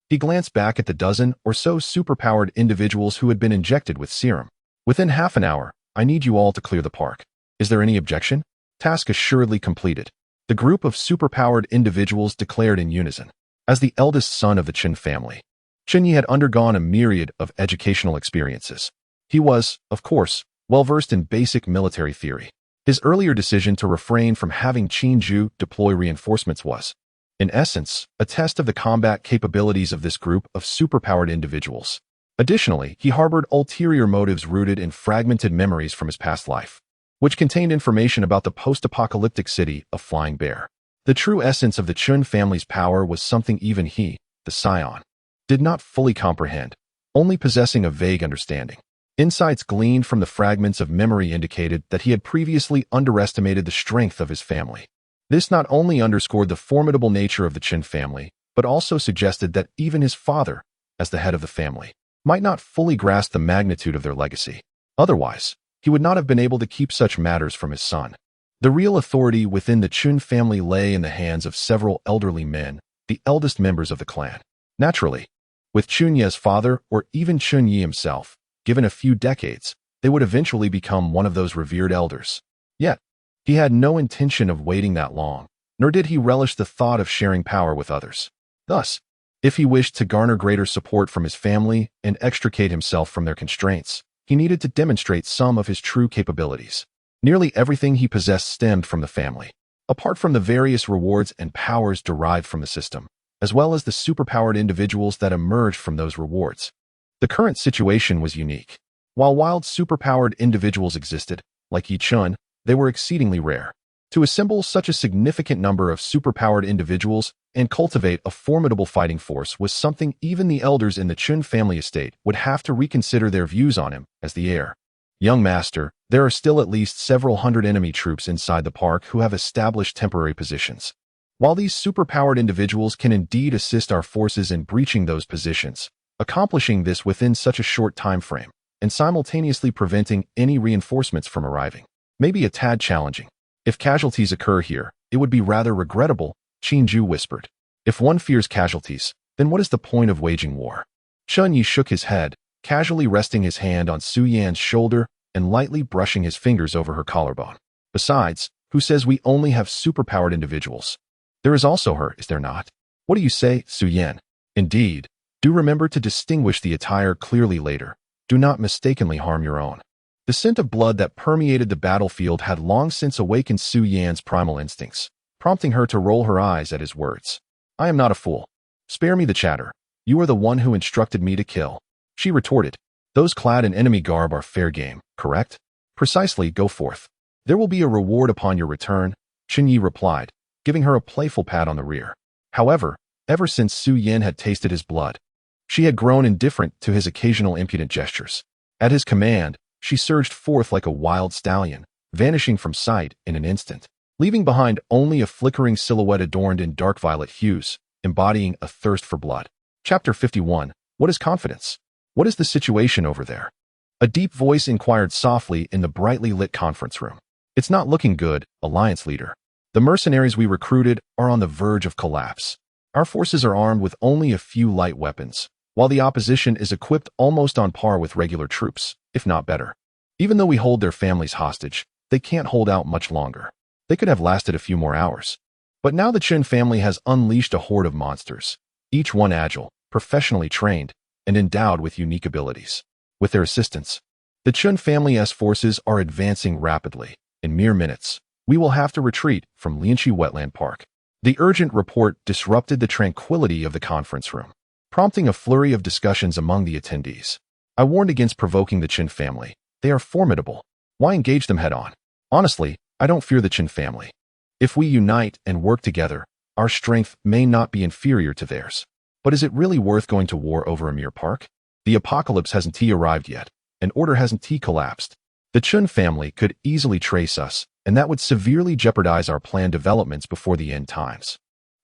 he glanced back at the dozen or so superpowered individuals who had been injected with serum. Within half an hour, I need you all to clear the park. Is there any objection? Task assuredly completed. The group of superpowered individuals declared in unison. As the eldest son of the Chen family, Chen Ye had undergone a myriad of educational experiences. He was, of course, well-versed in basic military theory. His earlier decision to refrain from having Chen Ju deploy reinforcements was, in essence, a test of the combat capabilities of this group of superpowered individuals. Additionally, he harbored ulterior motives rooted in fragmented memories from his past life, which contained information about the post-apocalyptic city of Flying Bear. The true essence of the Chen family's power was something even he, the scion, did not fully comprehend, only possessing a vague understanding. Insights gleaned from the fragments of memory indicated that he had previously underestimated the strength of his family. This not only underscored the formidable nature of the Chen family, but also suggested that even his father, as the head of the family, might not fully grasp the magnitude of their legacy. Otherwise, he would not have been able to keep such matters from his son. The real authority within the Chen family lay in the hands of several elderly men, the eldest members of the clan. Naturally, with Chen Ye's father or even Chen Ye himself, given a few decades, they would eventually become one of those revered elders. Yet, he had no intention of waiting that long, nor did he relish the thought of sharing power with others. Thus, if he wished to garner greater support from his family and extricate himself from their constraints, he needed to demonstrate some of his true capabilities. Nearly everything he possessed stemmed from the family, apart from the various rewards and powers derived from the system, as well as the superpowered individuals that emerged from those rewards. The current situation was unique. While wild superpowered individuals existed, like Yi Chun, they were exceedingly rare. To assemble such a significant number of superpowered individuals and cultivate a formidable fighting force was something even the elders in the Chen family estate would have to reconsider their views on him as the heir. Young master, there are still at least several hundred enemy troops inside the park who have established temporary positions. While these superpowered individuals can indeed assist our forces in breaching those positions, accomplishing this within such a short time frame, and simultaneously preventing any reinforcements from arriving, may be a tad challenging. If casualties occur here, it would be rather regrettable, Chen Ju whispered. If one fears casualties, then what is the point of waging war? Chen Ye shook his head, casually resting his hand on Su Yan's shoulder and lightly brushing his fingers over her collarbone. Besides, who says we only have superpowered individuals? There is also her, is there not? What do you say, Su Yan? Indeed. Do remember to distinguish the attire clearly later. Do not mistakenly harm your own. The scent of blood that permeated the battlefield had long since awakened Su Yan's primal instincts, prompting her to roll her eyes at his words. I am not a fool. Spare me the chatter. You are the one who instructed me to kill. She retorted. Those clad in enemy garb are fair game, correct? Precisely, go forth. "There will be a reward upon your return," Chen Ye replied, giving her a playful pat on the rear. However, ever since Su Yin had tasted his blood, she had grown indifferent to his occasional impudent gestures. At his command, she surged forth like a wild stallion, vanishing from sight in an instant, leaving behind only a flickering silhouette adorned in dark violet hues, embodying a thirst for blood. Chapter 51. What is confidence? What is the situation over there? A deep voice inquired softly in the brightly lit conference room. "It's not looking good, Alliance leader. The mercenaries we recruited are on the verge of collapse. Our forces are armed with only a few light weapons, while the opposition is equipped almost on par with regular troops, if not better. Even though we hold their families hostage, they can't hold out much longer. They could have lasted a few more hours. But now the Chen family has unleashed a horde of monsters, each one agile, professionally trained, and endowed with unique abilities. With their assistance, the Chen family's forces are advancing rapidly. In mere minutes, we will have to retreat from Lianqi Wetland Park." The urgent report disrupted the tranquility of the conference room, prompting a flurry of discussions among the attendees. "I warned against provoking the Chen family. They are formidable. Why engage them head-on? Honestly, I don't fear the Chen family. If we unite and work together, our strength may not be inferior to theirs. But is it really worth going to war over a mere park? The apocalypse hasn't arrived yet, and order hasn't collapsed. The Chen family could easily trace us, and that would severely jeopardize our planned developments before the end times,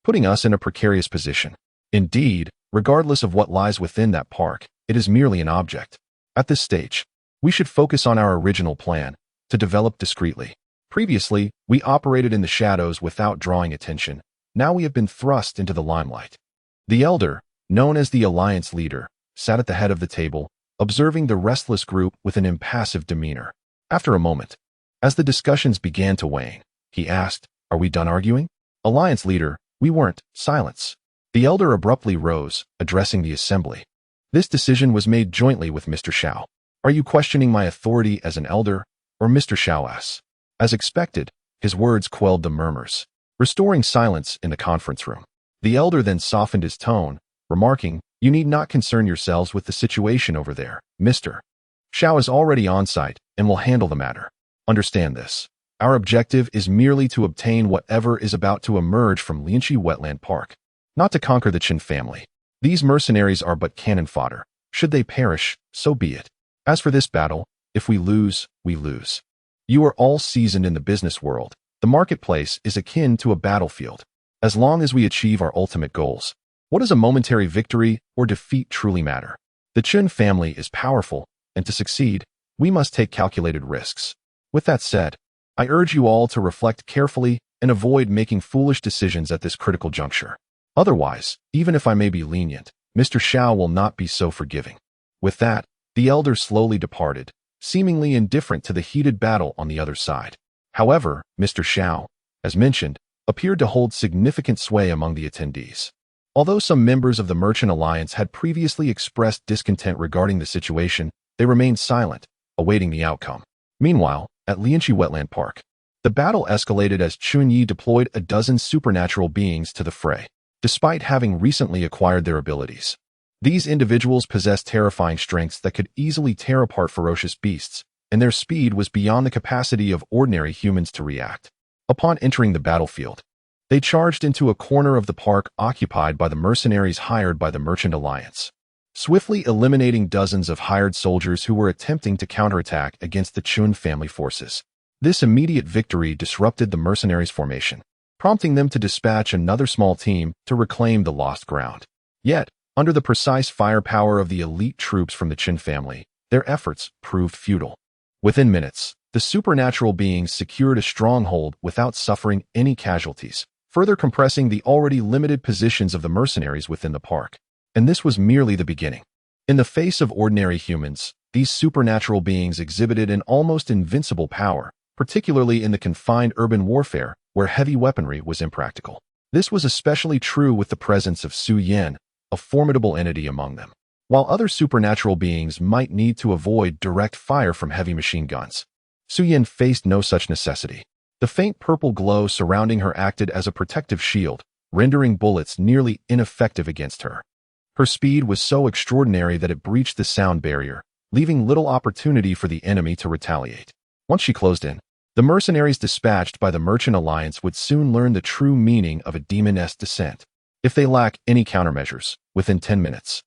putting us in a precarious position. Indeed, regardless of what lies within that park, it is merely an object. At this stage, we should focus on our original plan, to develop discreetly. Previously, we operated in the shadows without drawing attention. Now we have been thrust into the limelight." The elder, known as the Alliance leader, sat at the head of the table, observing the restless group with an impassive demeanor. After a moment, as the discussions began to wane, he asked, "Are we done arguing?" "Alliance leader, we weren't." Silence. The elder abruptly rose, addressing the assembly. "This decision was made jointly with Mr. Xiao. Are you questioning my authority as an elder, or Mr. Xiao as?" As expected, his words quelled the murmurs, restoring silence in the conference room. The elder then softened his tone, remarking, "You need not concern yourselves with the situation over there. Mr. Xiao is already on site and will handle the matter. Understand this. Our objective is merely to obtain whatever is about to emerge from Lianqi Wetland Park, not to conquer the Chen family. These mercenaries are but cannon fodder. Should they perish, so be it. As for this battle, if we lose, we lose. You are all seasoned in the business world. The marketplace is akin to a battlefield. As long as we achieve our ultimate goals, what does a momentary victory or defeat truly matter? The Chen family is powerful, and to succeed, we must take calculated risks. With that said, I urge you all to reflect carefully and avoid making foolish decisions at this critical juncture. Otherwise, even if I may be lenient, Mr. Xiao will not be so forgiving." With that, the elder slowly departed, seemingly indifferent to the heated battle on the other side. However, Mr. Xiao, as mentioned, appeared to hold significant sway among the attendees. Although some members of the Merchant Alliance had previously expressed discontent regarding the situation, they remained silent, awaiting the outcome. Meanwhile, at Lianqi Wetland Park, the battle escalated as Chen Ye deployed a dozen supernatural beings to the fray. Despite having recently acquired their abilities, these individuals possessed terrifying strengths that could easily tear apart ferocious beasts, and their speed was beyond the capacity of ordinary humans to react. Upon entering the battlefield, they charged into a corner of the park occupied by the mercenaries hired by the Merchant Alliance, swiftly eliminating dozens of hired soldiers who were attempting to counterattack against the Chen family forces. This immediate victory disrupted the mercenaries' formation, prompting them to dispatch another small team to reclaim the lost ground. Yet, under the precise firepower of the elite troops from the Chen family, their efforts proved futile. Within minutes, the supernatural beings secured a stronghold without suffering any casualties, further compressing the already limited positions of the mercenaries within the park. And this was merely the beginning. In the face of ordinary humans, these supernatural beings exhibited an almost invincible power, particularly in the confined urban warfare where heavy weaponry was impractical. This was especially true with the presence of Su Yin, a formidable entity among them. While other supernatural beings might need to avoid direct fire from heavy machine guns, Su Yin faced no such necessity. The faint purple glow surrounding her acted as a protective shield, rendering bullets nearly ineffective against her. Her speed was so extraordinary that it breached the sound barrier, leaving little opportunity for the enemy to retaliate. Once she closed in, The mercenaries dispatched by the Merchant Alliance would soon learn the true meaning of a demoness descent. If they lack any countermeasures, within 10 minutes,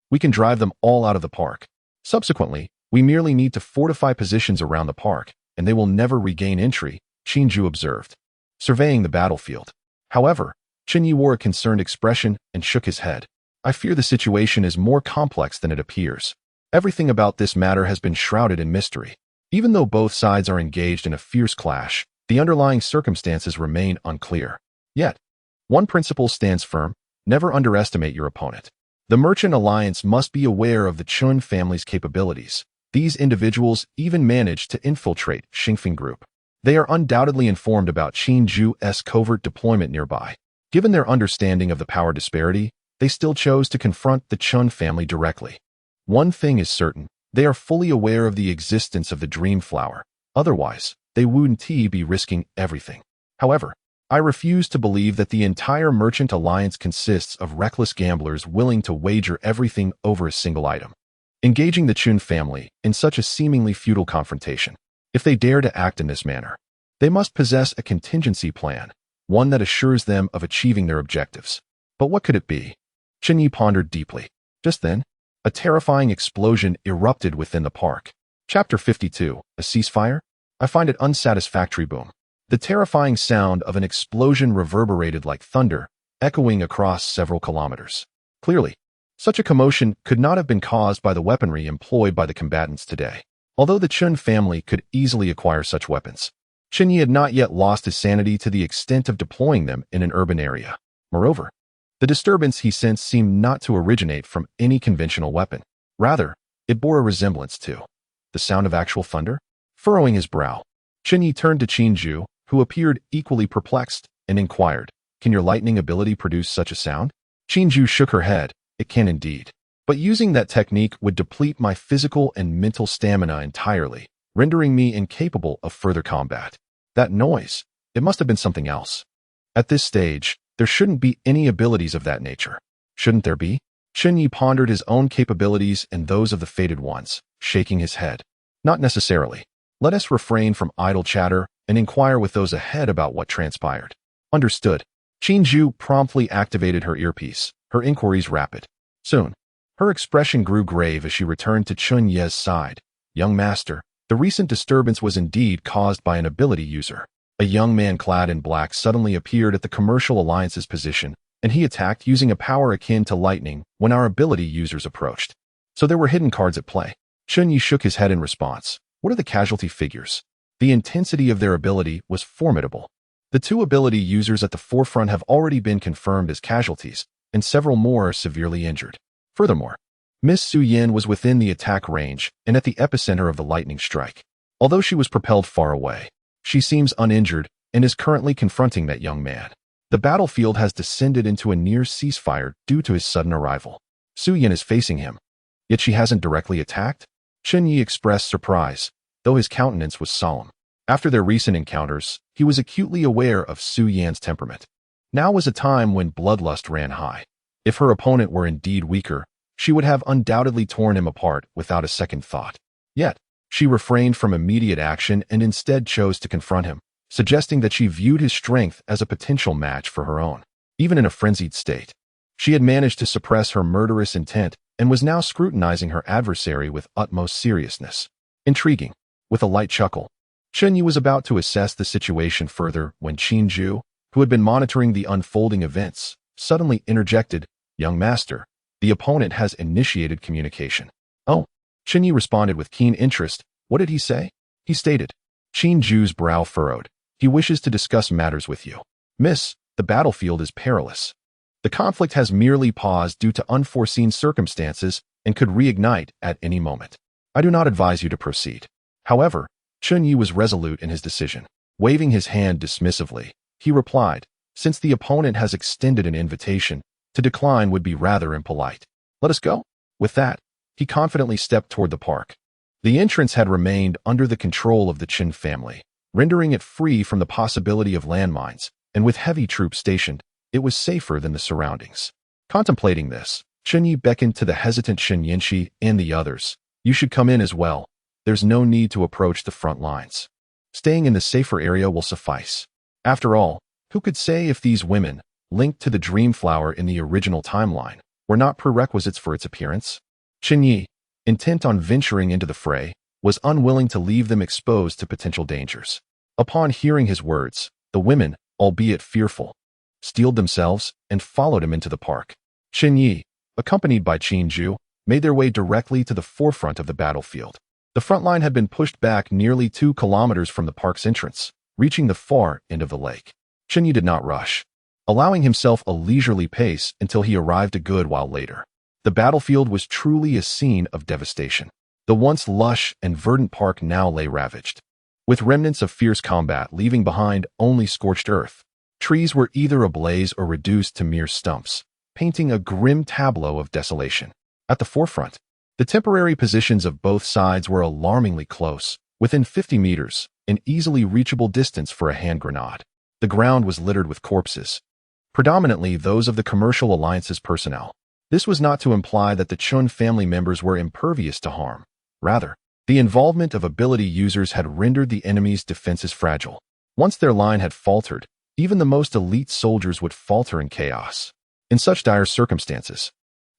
we can drive them all out of the park. Subsequently, we merely need to fortify positions around the park, and they will never regain entry, Chen Ye observed, surveying the battlefield. However, Chen Ye wore a concerned expression and shook his head. I fear the situation is more complex than it appears. Everything about this matter has been shrouded in mystery. Even though both sides are engaged in a fierce clash, the underlying circumstances remain unclear. Yet, one principle stands firm: never underestimate your opponent. The Merchant Alliance must be aware of the Chen family's capabilities. These individuals even managed to infiltrate Xingfeng Group. They are undoubtedly informed about Qin Zhu's covert deployment nearby. Given their understanding of the power disparity, they still chose to confront the Chen family directly. One thing is certain: they are fully aware of the existence of the Dream Flower. Otherwise, they wouldn't be risking everything. However, I refuse to believe that the entire Merchant Alliance consists of reckless gamblers willing to wager everything over a single item. Engaging the Chen family in such a seemingly futile confrontation, if they dare to act in this manner, they must possess a contingency plan, one that assures them of achieving their objectives. But what could it be? Chen Ye pondered deeply. Just then, a terrifying explosion erupted within the park. Chapter 52, A Ceasefire? I find it unsatisfactory. Boom. The terrifying sound of an explosion reverberated like thunder, echoing across several kilometers. Clearly, such a commotion could not have been caused by the weaponry employed by the combatants today. Although the Chen family could easily acquire such weapons, Chen Ye had not yet lost his sanity to the extent of deploying them in an urban area. Moreover, the disturbance he sensed seemed not to originate from any conventional weapon. Rather, it bore a resemblance to the sound of actual thunder. Furrowing his brow, Chen Ye turned to Qin Zhu, who appeared equally perplexed, and inquired, "Can your lightning ability produce such a sound?" Qin Zhu shook her head. "It can indeed. But using that technique would deplete my physical and mental stamina entirely, rendering me incapable of further combat. That noise, it must have been something else. At this stage, there shouldn't be any abilities of that nature. Shouldn't there be?" Chen Ye pondered his own capabilities and those of the fated ones, shaking his head. "Not necessarily. Let us refrain from idle chatter and inquire with those ahead about what transpired." Understood. Qin Zhu promptly activated her earpiece, her inquiries rapid. Soon, her expression grew grave as she returned to Chen Ye's side. "Young master, the recent disturbance was indeed caused by an ability user. A young man clad in black suddenly appeared at the Commercial Alliance's position, and he attacked using a power akin to lightning when our ability users approached. So there were hidden cards at play." Chen Ye shook his head in response. "What are the casualty figures?" The intensity of their ability was formidable. The two ability users at the forefront have already been confirmed as casualties, and several more are severely injured. Furthermore, Miss Su Yin was within the attack range and at the epicenter of the lightning strike. Although she was propelled far away, she seems uninjured and is currently confronting that young man. The battlefield has descended into a near ceasefire due to his sudden arrival. Su Yin is facing him, yet she hasn't directly attacked? Chen Ye expressed surprise, though his countenance was solemn. After their recent encounters, he was acutely aware of Su Yan's temperament. Now was a time when bloodlust ran high. If her opponent were indeed weaker, she would have undoubtedly torn him apart without a second thought. Yet, she refrained from immediate action and instead chose to confront him, suggesting that she viewed his strength as a potential match for her own. Even in a frenzied state, she had managed to suppress her murderous intent and was now scrutinizing her adversary with utmost seriousness. Intriguing. With a light chuckle, Chen Ye was about to assess the situation further when Qin Zhu, who had been monitoring the unfolding events, suddenly interjected, "Young master, the opponent has initiated communication." "Oh," Chen Ye responded with keen interest. "What did he say?" He stated. Qin Zhu's brow furrowed. "He wishes to discuss matters with you. Miss, the battlefield is perilous. The conflict has merely paused due to unforeseen circumstances and could reignite at any moment. I do not advise you to proceed." However, Chen Ye was resolute in his decision. Waving his hand dismissively, he replied, "Since the opponent has extended an invitation, to decline would be rather impolite. Let us go." With that, he confidently stepped toward the park. The entrance had remained under the control of the Chen family, rendering it free from the possibility of landmines, and with heavy troops stationed, it was safer than the surroundings. Contemplating this, Chen Ye beckoned to the hesitant Shen Yinshi and the others. "You should come in as well. There's no need to approach the front lines." Staying in the safer area will suffice. After all, who could say if these women, linked to the dream flower in the original timeline, were not prerequisites for its appearance? Chen Ye, intent on venturing into the fray, was unwilling to leave them exposed to potential dangers. Upon hearing his words, the women, albeit fearful, steeled themselves and followed him into the park. Chen Ye, accompanied by Qin Zhu, made their way directly to the forefront of the battlefield. The front line had been pushed back nearly 2 kilometers from the park's entrance, reaching the far end of the lake. Chen Ye did not rush, allowing himself a leisurely pace until he arrived a good while later. The battlefield was truly a scene of devastation. The once lush and verdant park now lay ravaged, with remnants of fierce combat leaving behind only scorched earth. Trees were either ablaze or reduced to mere stumps, painting a grim tableau of desolation. At the forefront, the temporary positions of both sides were alarmingly close, within 50 meters, an easily reachable distance for a hand grenade. The ground was littered with corpses, predominantly those of the Commercial Alliance's personnel. This was not to imply that the Chun family members were impervious to harm. Rather, the involvement of ability users had rendered the enemy's defenses fragile. Once their line had faltered, even the most elite soldiers would falter in chaos. In such dire circumstances,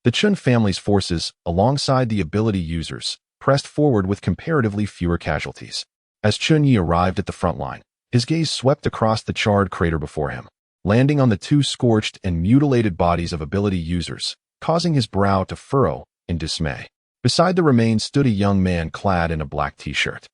the Chun family's forces, alongside the ability users, pressed forward with comparatively fewer casualties. As Chen Ye arrived at the front line, his gaze swept across the charred crater before him, landing on the 2 scorched and mutilated bodies of ability users, causing his brow to furrow in dismay. Beside the remains stood a young man clad in a black t-shirt.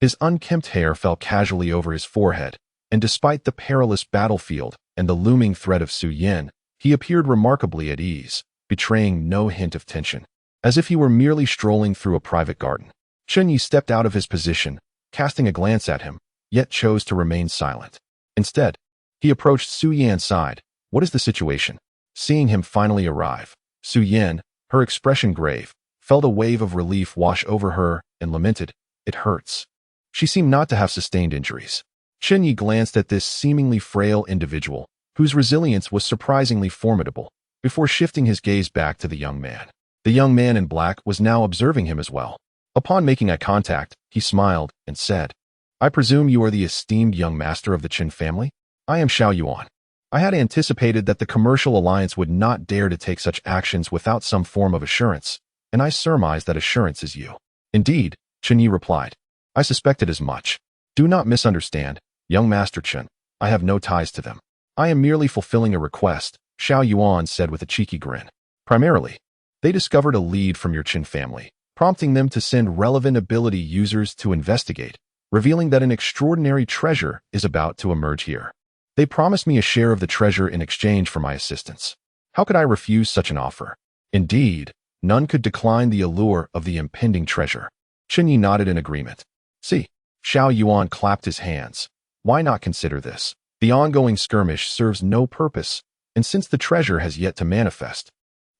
His unkempt hair fell casually over his forehead, and despite the perilous battlefield and the looming threat of Su Yin, he appeared remarkably at ease, betraying no hint of tension, as if he were merely strolling through a private garden. Chen Ye stepped out of his position, casting a glance at him, yet chose to remain silent. Instead, he approached Su Yan's side. "What is the situation?" Seeing him finally arrive, Su Yan, her expression grave, felt a wave of relief wash over her and lamented, "It hurts." She seemed not to have sustained injuries. Chen Ye glanced at this seemingly frail individual, whose resilience was surprisingly formidable, before shifting his gaze back to the young man. The young man in black was now observing him as well. Upon making eye contact, he smiled and said, "I presume you are the esteemed young master of the Chen family? I am Xiao Yuan. I had anticipated that the Commercial Alliance would not dare to take such actions without some form of assurance, and I surmise that assurance is you." "Indeed," Chen Yi replied. "I suspected as much. Do not misunderstand, young Master Chen. I have no ties to them. I am merely fulfilling a request," Xiao Yuan said with a cheeky grin. "Primarily, they discovered a lead from your Chen family, prompting them to send relevant ability users to investigate, revealing that an extraordinary treasure is about to emerge here. They promised me a share of the treasure in exchange for my assistance. How could I refuse such an offer? Indeed, none could decline the allure of the impending treasure." Chen Yi nodded in agreement. "See," Xiao Yuan clapped his hands. "Why not consider this? The ongoing skirmish serves no purpose, and since the treasure has yet to manifest,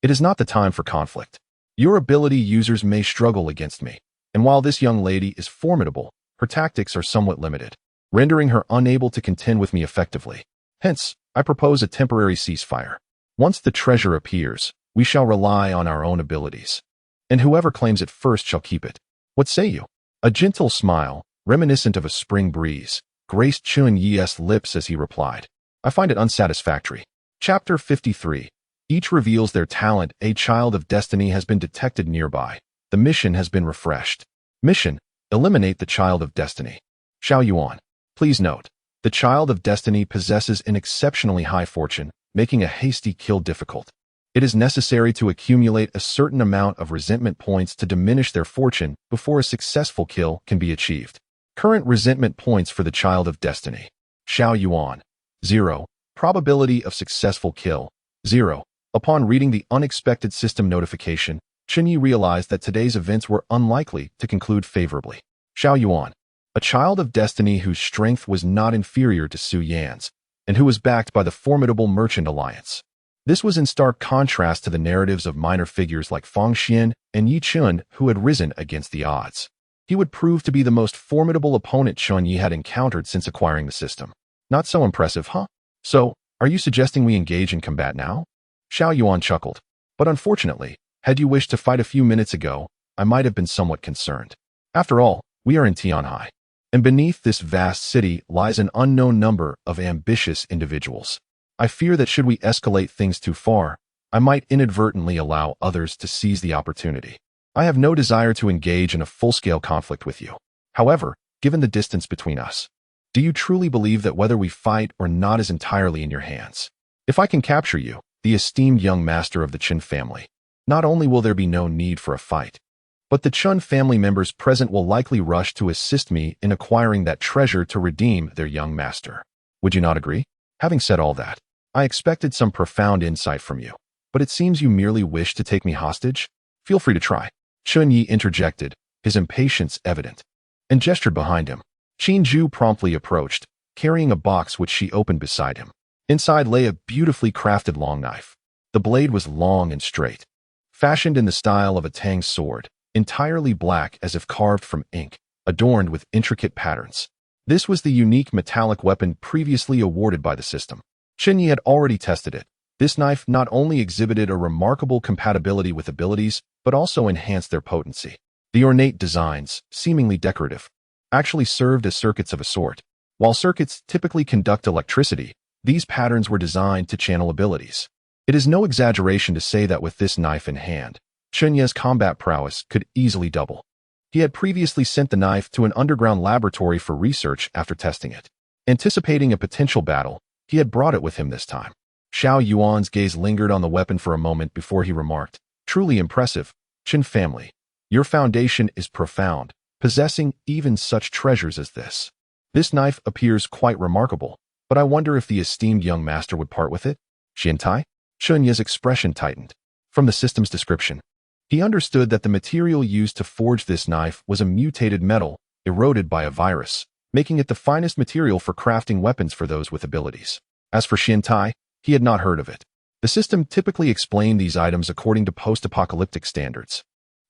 it is not the time for conflict. Your ability users may struggle against me, and while this young lady is formidable, her tactics are somewhat limited, rendering her unable to contend with me effectively. Hence, I propose a temporary ceasefire. Once the treasure appears, we shall rely on our own abilities, and whoever claims it first shall keep it. What say you?" A gentle smile, reminiscent of a spring breeze, graced Chen Ye's lips as he replied, "I find it unsatisfactory." Chapter 53. Each reveals their talent. A child of destiny has been detected nearby. The mission has been refreshed. Mission: eliminate the child of destiny. Xiao Yuan. Please note, the child of destiny possesses an exceptionally high fortune, making a hasty kill difficult. It is necessary to accumulate a certain amount of resentment points to diminish their fortune before a successful kill can be achieved. Current resentment points for the child of destiny. Xiao Yuan. 0. Probability of successful kill. 0. Upon reading the unexpected system notification, Chen Yi realized that today's events were unlikely to conclude favorably. Xiao Yuan. A child of destiny whose strength was not inferior to Su Yan's, and who was backed by the formidable Merchant Alliance. This was in stark contrast to the narratives of minor figures like Fang Xian and Yi Chun who had risen against the odds. He would prove to be the most formidable opponent Chen Yi had encountered since acquiring the system. Not so impressive, huh? So, are you suggesting we engage in combat now? Xiao Yuan chuckled. But unfortunately, had you wished to fight a few minutes ago, I might have been somewhat concerned. After all, we are in Tianhai. And beneath this vast city lies an unknown number of ambitious individuals. I fear that should we escalate things too far, I might inadvertently allow others to seize the opportunity. I have no desire to engage in a full-scale conflict with you. However, given the distance between us, do you truly believe that whether we fight or not is entirely in your hands? If I can capture you, the esteemed young master of the Chen family, not only will there be no need for a fight, but the Chen family members present will likely rush to assist me in acquiring that treasure to redeem their young master. Would you not agree? Having said all that, I expected some profound insight from you, but it seems you merely wish to take me hostage? Feel free to try. Chen Ye interjected, his impatience evident, and gestured behind him. Chen Ju promptly approached, carrying a box which she opened beside him. Inside lay a beautifully crafted long knife. The blade was long and straight, fashioned in the style of a Tang sword, entirely black as if carved from ink, adorned with intricate patterns. This was the unique metallic weapon previously awarded by the system. Chen Ye had already tested it. This knife not only exhibited a remarkable compatibility with abilities, but also enhanced their potency. The ornate designs, seemingly decorative, actually served as circuits of a sort. While circuits typically conduct electricity, these patterns were designed to channel abilities. It is no exaggeration to say that with this knife in hand, Chen Ye's combat prowess could easily double. He had previously sent the knife to an underground laboratory for research after testing it. Anticipating a potential battle, he had brought it with him this time. Xiao Yuan's gaze lingered on the weapon for a moment before he remarked, "Truly impressive, Chen family. Your foundation is profound, possessing even such treasures as this. This knife appears quite remarkable, but I wonder if the esteemed young master would part with it?" Xiantai? Chen Ye's expression tightened. From the system's description, he understood that the material used to forge this knife was a mutated metal, eroded by a virus, making it the finest material for crafting weapons for those with abilities. As for Xiantai, he had not heard of it. The system typically explained these items according to post-apocalyptic standards,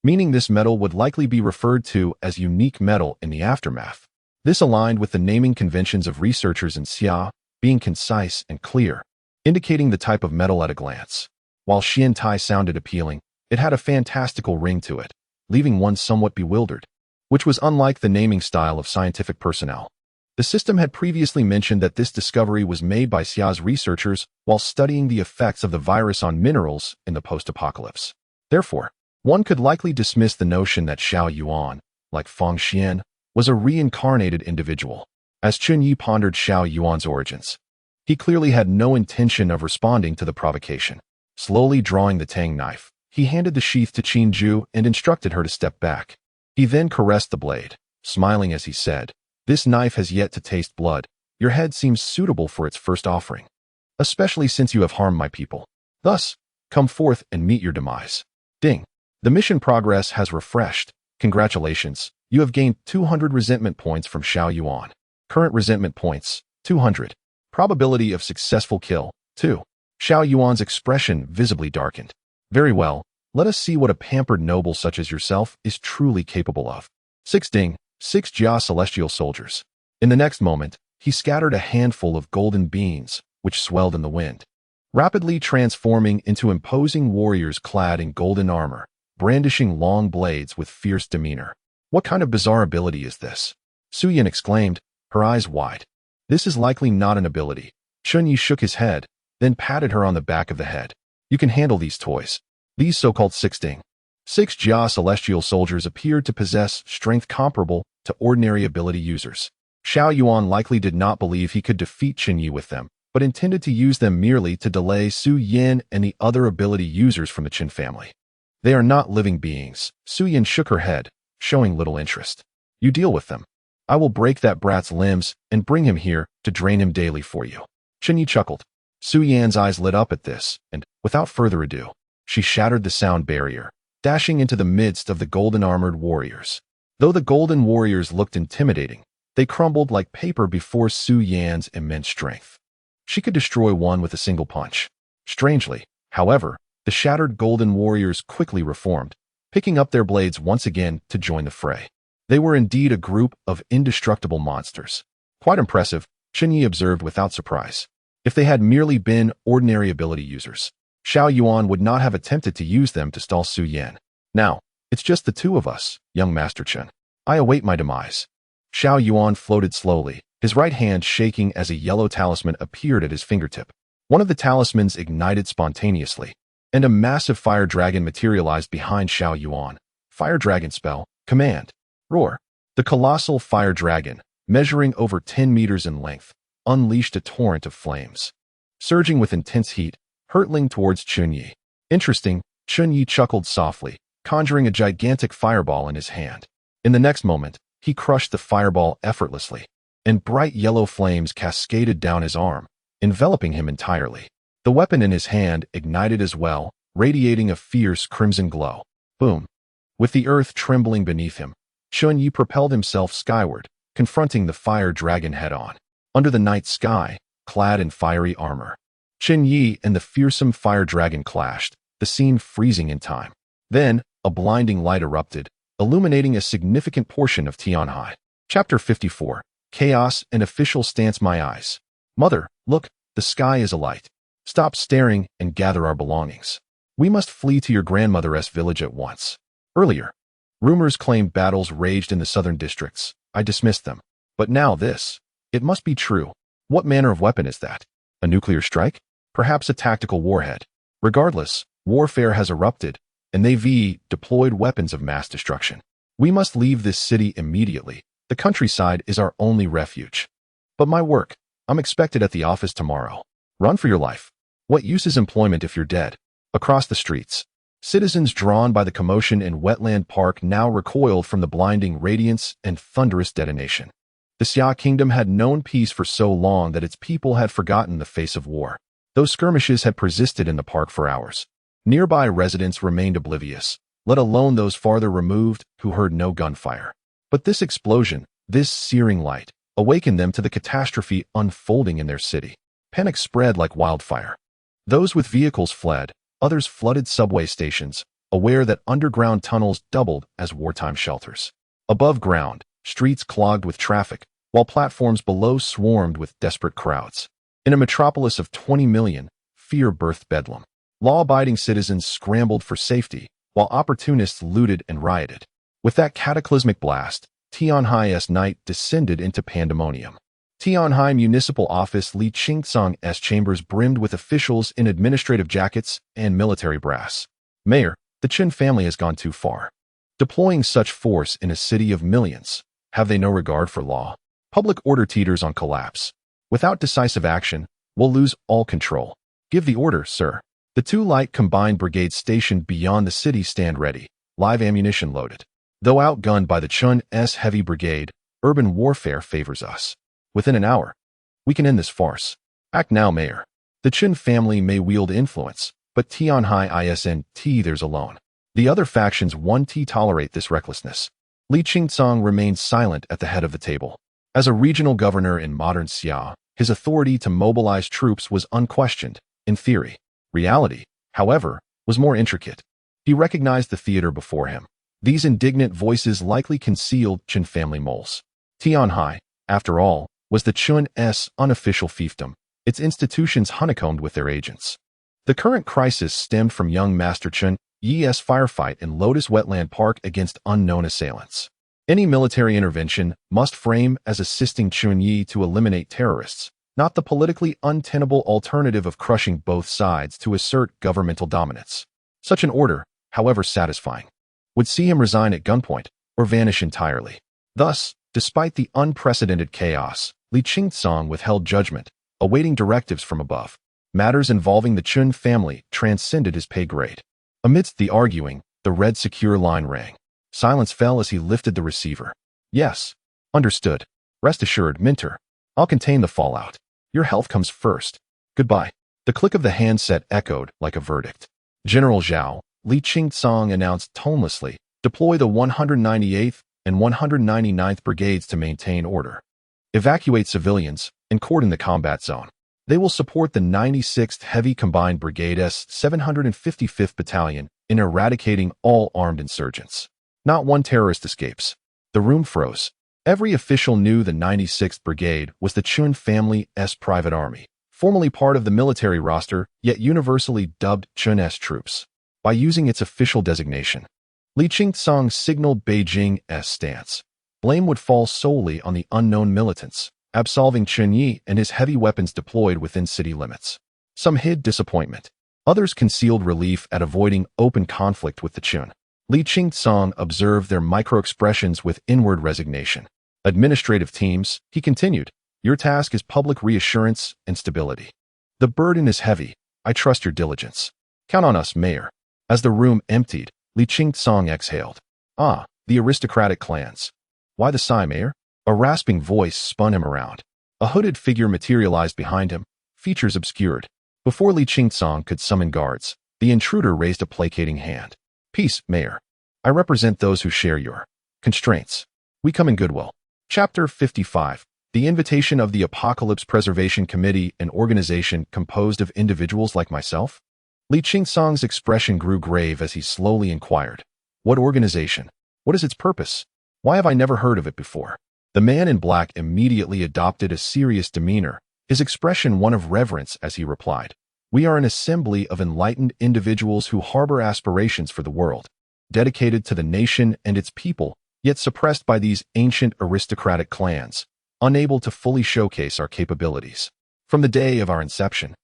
meaning this metal would likely be referred to as unique metal in the aftermath. This aligned with the naming conventions of researchers in Xia, being concise and clear, indicating the type of metal at a glance. While Xiantai sounded appealing, it had a fantastical ring to it, leaving one somewhat bewildered, which was unlike the naming style of scientific personnel. The system had previously mentioned that this discovery was made by Xia's researchers while studying the effects of the virus on minerals in the post-apocalypse. Therefore, one could likely dismiss the notion that Xiao Yuan, like Feng Xian, was a reincarnated individual. As Chen Ye pondered Xiao Yuan's origins, he clearly had no intention of responding to the provocation. Slowly drawing the Tang knife, he handed the sheath to Chen Ju and instructed her to step back. He then caressed the blade, smiling as he said, "This knife has yet to taste blood. Your head seems suitable for its first offering, especially since you have harmed my people. Thus, come forth and meet your demise." Ding. The mission progress has refreshed. Congratulations, you have gained 200 resentment points from Xiao Yuan. Current resentment points, 200. Probability of successful kill, 2. Xiao Yuan's expression visibly darkened. Very well, let us see what a pampered noble such as yourself is truly capable of. 6 Ding. 6 Jia celestial soldiers. In the next moment, he scattered a handful of golden beans, which swelled in the wind, rapidly transforming into imposing warriors clad in golden armor, brandishing long blades with fierce demeanor. What kind of bizarre ability is this? Su Yan exclaimed, her eyes wide. This is likely not an ability. Chen Yi shook his head, then patted her on the back of the head. You can handle these toys. These so-called 6 Ding. 6 Jia celestial soldiers appeared to possess strength comparable to ordinary ability users. Xiao Yuan likely did not believe he could defeat Chen Yi with them, but intended to use them merely to delay Su Yan and the other ability users from the Chen family. They are not living beings. Su Yan shook her head, showing little interest. You deal with them. I will break that brat's limbs and bring him here to drain him daily for you. Chen Yi chuckled. Su Yan's eyes lit up at this, and, without further ado, she shattered the sound barrier, dashing into the midst of the golden-armored warriors. Though the golden warriors looked intimidating, they crumbled like paper before Su Yan's immense strength. She could destroy one with a single punch. Strangely, however, the shattered golden warriors quickly reformed, picking up their blades once again to join the fray. They were indeed a group of indestructible monsters. Quite impressive, Chen Yi observed without surprise. If they had merely been ordinary ability users, Xiao Yuan would not have attempted to use them to stall Su Yan. Now, it's just the two of us, young Master Chen. I await my demise. Xiao Yuan floated slowly, his right hand shaking as a yellow talisman appeared at his fingertip. One of the talismans ignited spontaneously, and a massive fire dragon materialized behind Xiao Yuan. Fire dragon spell, command, roar. The colossal fire dragon, measuring over 10 meters in length, unleashed a torrent of flames. Surging with intense heat, hurtling towards Chen Ye. Interesting, Chen Ye chuckled softly, conjuring a gigantic fireball in his hand. In the next moment, he crushed the fireball effortlessly, and bright yellow flames cascaded down his arm, enveloping him entirely. The weapon in his hand ignited as well, radiating a fierce crimson glow. Boom! With the earth trembling beneath him, Chen Ye propelled himself skyward, confronting the fire dragon head-on. Under the night sky, clad in fiery armor, Chen Ye and the fearsome fire dragon clashed, the scene freezing in time. Then, a blinding light erupted, illuminating a significant portion of Tianhai. Chapter 54. Chaos and Official Stance. My eyes. Mother, look, the sky is alight. Stop staring and gather our belongings. We must flee to your grandmother's village at once. Earlier, rumors claimed battles raged in the southern districts. I dismissed them. But now this. It must be true. What manner of weapon is that? A nuclear strike? Perhaps a tactical warhead. Regardless, warfare has erupted, and they've deployed weapons of mass destruction. We must leave this city immediately. The countryside is our only refuge. But my work, I'm expected at the office tomorrow. Run for your life. What use is employment if you're dead? Across the streets, citizens drawn by the commotion in Wetland Park now recoiled from the blinding radiance and thunderous detonation. The Xia kingdom had known peace for so long that its people had forgotten the face of war. Those skirmishes had persisted in the park for hours. Nearby residents remained oblivious, let alone those farther removed who heard no gunfire. But this explosion, this searing light, awakened them to the catastrophe unfolding in their city. Panic spread like wildfire. Those with vehicles fled, others flooded subway stations, aware that underground tunnels doubled as wartime shelters. Above ground, streets clogged with traffic, while platforms below swarmed with desperate crowds. In a metropolis of 20 million, fear birthed bedlam. Law-abiding citizens scrambled for safety, while opportunists looted and rioted. With that cataclysmic blast, Tianhai's night descended into pandemonium. Tianhai Municipal Office Li Qingcang's chambers brimmed with officials in administrative jackets and military brass. Mayor, the Chen family has gone too far. Deploying such force in a city of millions, have they no regard for law? Public order teeters on collapse. Without decisive action, we'll lose all control. Give the order, sir. The two light combined brigades stationed beyond the city stand ready, live ammunition loaded. Though outgunned by the Chen's heavy brigade, urban warfare favors us. Within an hour, we can end this farce. Act now, Mayor. The Chen family may wield influence, but Tianhai isn't theirs alone. The other factions won't tolerate this recklessness. Li Qingcang remained silent at the head of the table. As a regional governor in modern Xia, his authority to mobilize troops was unquestioned, in theory. Reality, however, was more intricate. He recognized the theater before him. These indignant voices likely concealed Chen family moles. Tianhai, after all, was the Chen's unofficial fiefdom, its institutions honeycombed with their agents. The current crisis stemmed from young Master Chen Ye's firefight in Lotus Wetland Park against unknown assailants. Any military intervention must frame as assisting Chen Ye to eliminate terrorists, not the politically untenable alternative of crushing both sides to assert governmental dominance. Such an order, however satisfying, would see him resign at gunpoint or vanish entirely. Thus, despite the unprecedented chaos, Li Qingcang withheld judgment, awaiting directives from above. Matters involving the Chen family transcended his pay grade. Amidst the arguing, the red secure line rang. Silence fell as he lifted the receiver. Yes. Understood. Rest assured, Minter. I'll contain the fallout. Your health comes first. Goodbye. The click of the handset echoed like a verdict. General Zhao, Li Qingcang announced tonelessly, deploy the 198th and 199th Brigades to maintain order. Evacuate civilians and cordon the combat zone. They will support the 96th Heavy Combined Brigade's 755th Battalion in eradicating all armed insurgents. Not one terrorist escapes. The room froze. Every official knew the 96th Brigade was the Chen family's private army, formerly part of the military roster, yet universally dubbed Chen's troops. By using its official designation, Li Qingcang signaled Beijing's stance. blame would fall solely on the unknown militants, absolving Chen Ye and his heavy weapons deployed within city limits. Some hid disappointment. Others concealed relief at avoiding open conflict with the Chun. Li Qingcong observed their micro-expressions with inward resignation. Administrative teams, he continued, your task is public reassurance and stability. The burden is heavy. I trust your diligence. Count on us, Mayor. As the room emptied, Li Qingcong exhaled. Ah, the aristocratic clans. Why the sigh, Mayor? A rasping voice spun him around. A hooded figure materialized behind him, features obscured. Before Li Qingcong could summon guards, the intruder raised a placating hand. Peace, Mayor. I represent those who share your constraints. We come in goodwill. Chapter 55. The invitation of the Apocalypse Preservation Committee, an organization composed of individuals like myself? Li Qingcong's expression grew grave as he slowly inquired. What organization? What is its purpose? Why have I never heard of it before? The man in black immediately adopted a serious demeanor, his expression one of reverence as he replied. We are an assembly of enlightened individuals who harbor aspirations for the world, dedicated to the nation and its people, yet suppressed by these ancient aristocratic clans, unable to fully showcase our capabilities. From the day of our inception,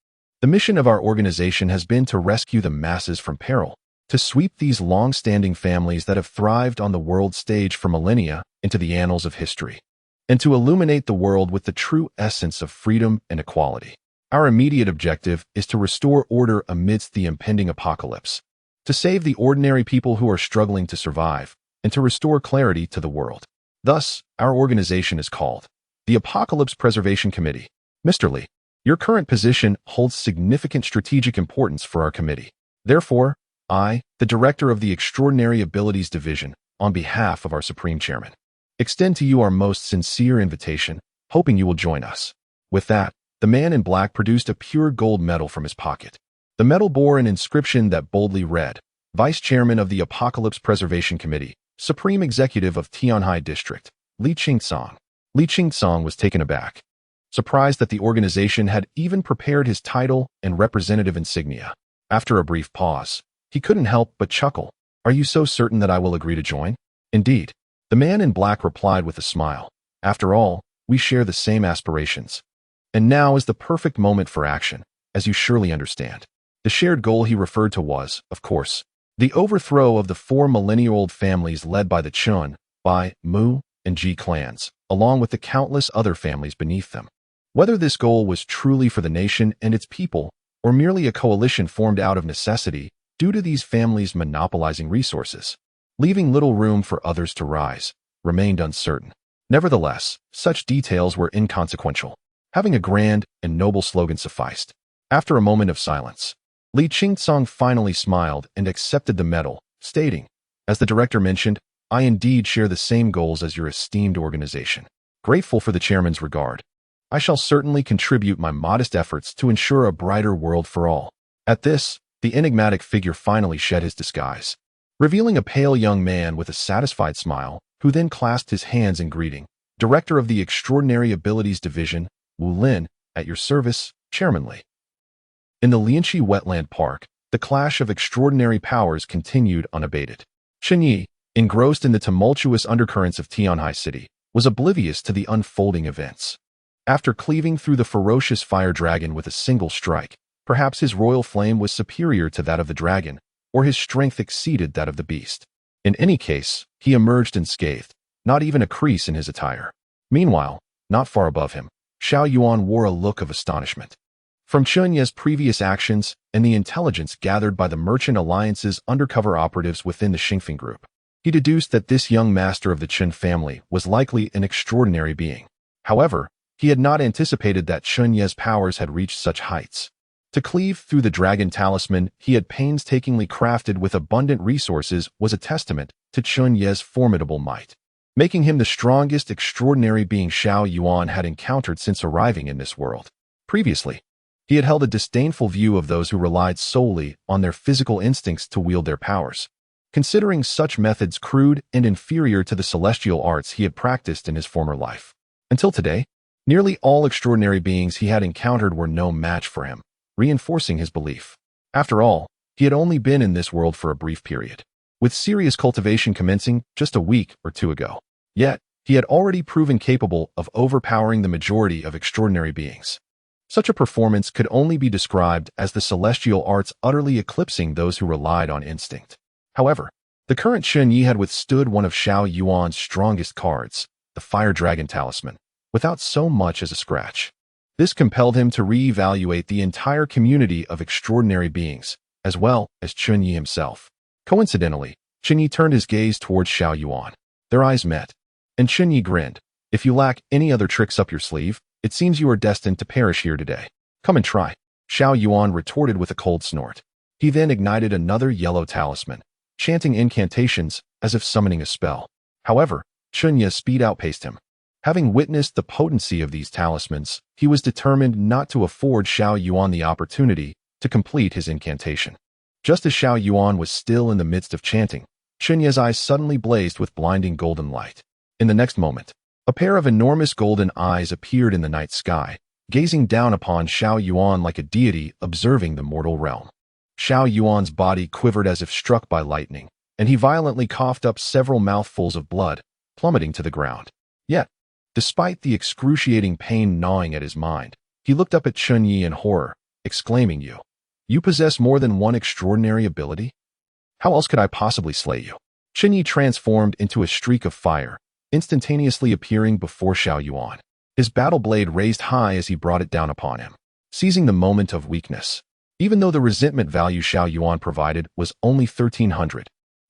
the mission of our organization has been to rescue the masses from peril, to sweep these long-standing families that have thrived on the world stage for millennia into the annals of history, and to illuminate the world with the true essence of freedom and equality. Our immediate objective is to restore order amidst the impending apocalypse, to save the ordinary people who are struggling to survive, and to restore clarity to the world. Thus, our organization is called the Apocalypse Preservation Committee. Mr. Li, your current position holds significant strategic importance for our committee. Therefore, I, the Director of the Extraordinary Abilities Division, on behalf of our Supreme Chairman, extend to you our most sincere invitation, hoping you will join us. With that, the man in black produced a pure gold medal from his pocket. The medal bore an inscription that boldly read, Vice Chairman of the Apocalypse Preservation Committee, Supreme Executive of Tianhai District, Li Qingcong. Li Qingcong was taken aback, surprised that the organization had even prepared his title and representative insignia. After a brief pause, he couldn't help but chuckle. Are you so certain that I will agree to join? Indeed. The man in black replied with a smile. After all, we share the same aspirations. And now is the perfect moment for action, as you surely understand. The shared goal he referred to was, of course, the overthrow of the 4 millennia-old families led by the Chun, Bai, Mu, and Ji clans, along with the countless other families beneath them. Whether this goal was truly for the nation and its people, or merely a coalition formed out of necessity due to these families monopolizing resources, leaving little room for others to rise, remained uncertain. Nevertheless, such details were inconsequential. Having a grand and noble slogan sufficed. After a moment of silence, Li Qingcong finally smiled and accepted the medal, stating, as the director mentioned, I indeed share the same goals as your esteemed organization. Grateful for the chairman's regard, I shall certainly contribute my modest efforts to ensure a brighter world for all. At this, the enigmatic figure finally shed his disguise, revealing a pale young man with a satisfied smile, who then clasped his hands in greeting. Director of the Extraordinary Abilities Division, Wu Lin, at your service, Chairman Li. In the Lianqi Wetland Park, the clash of extraordinary powers continued unabated. Chen Ye, engrossed in the tumultuous undercurrents of Tianhai City, was oblivious to the unfolding events. After cleaving through the ferocious fire dragon with a single strike, perhaps his royal flame was superior to that of the dragon, or his strength exceeded that of the beast. In any case, he emerged unscathed, not even a crease in his attire. Meanwhile, not far above him, Xiao Yuan wore a look of astonishment. From Chen Ye's previous actions and the intelligence gathered by the Merchant Alliance's undercover operatives within the Xingfeng Group, he deduced that this young master of the Chen family was likely an extraordinary being. However, he had not anticipated that Chen Ye's powers had reached such heights. To cleave through the dragon talisman he had painstakingly crafted with abundant resources was a testament to Chen Ye's formidable might, making him the strongest extraordinary being Xiao Yuan had encountered since arriving in this world. Previously, he had held a disdainful view of those who relied solely on their physical instincts to wield their powers, considering such methods crude and inferior to the celestial arts he had practiced in his former life. Until today, nearly all extraordinary beings he had encountered were no match for him, reinforcing his belief. After all, he had only been in this world for a brief period, with serious cultivation commencing just a week or two ago. Yet, He had already proven capable of overpowering the majority of extraordinary beings. Such a performance could only be described as the celestial arts utterly eclipsing those who relied on instinct. However, the current Chen Ye had withstood one of Xiao Yuan's strongest cards, the Fire Dragon Talisman, without so much as a scratch. This compelled him to re-evaluate the entire community of extraordinary beings, as well as Chen Ye himself. Coincidentally, Chen Ye turned his gaze towards Xiao Yuan. Their eyes met, and Chen Ye grinned. If you lack any other tricks up your sleeve, it seems you are destined to perish here today. Come and try. Xiao Yuan retorted with a cold snort. He then ignited another yellow talisman, chanting incantations as if summoning a spell. However, Chen Ye's speed outpaced him. Having witnessed the potency of these talismans, he was determined not to afford Xiao Yuan the opportunity to complete his incantation. Just as Xiao Yuan was still in the midst of chanting, Chen Ye's eyes suddenly blazed with blinding golden light. In the next moment, a pair of enormous golden eyes appeared in the night sky, gazing down upon Xiao Yuan like a deity observing the mortal realm. Xiao Yuan's body quivered as if struck by lightning, and he violently coughed up several mouthfuls of blood, plummeting to the ground. Yet, despite the excruciating pain gnawing at his mind, he looked up at Chen Ye in horror, exclaiming, You possess more than one extraordinary ability? How else could I possibly slay you? Chen Ye transformed into a streak of fire, instantaneously appearing before Xiao Yuan. His battle blade raised high as he brought it down upon him, seizing the moment of weakness. Even though the resentment value Xiao Yuan provided was only 1,300,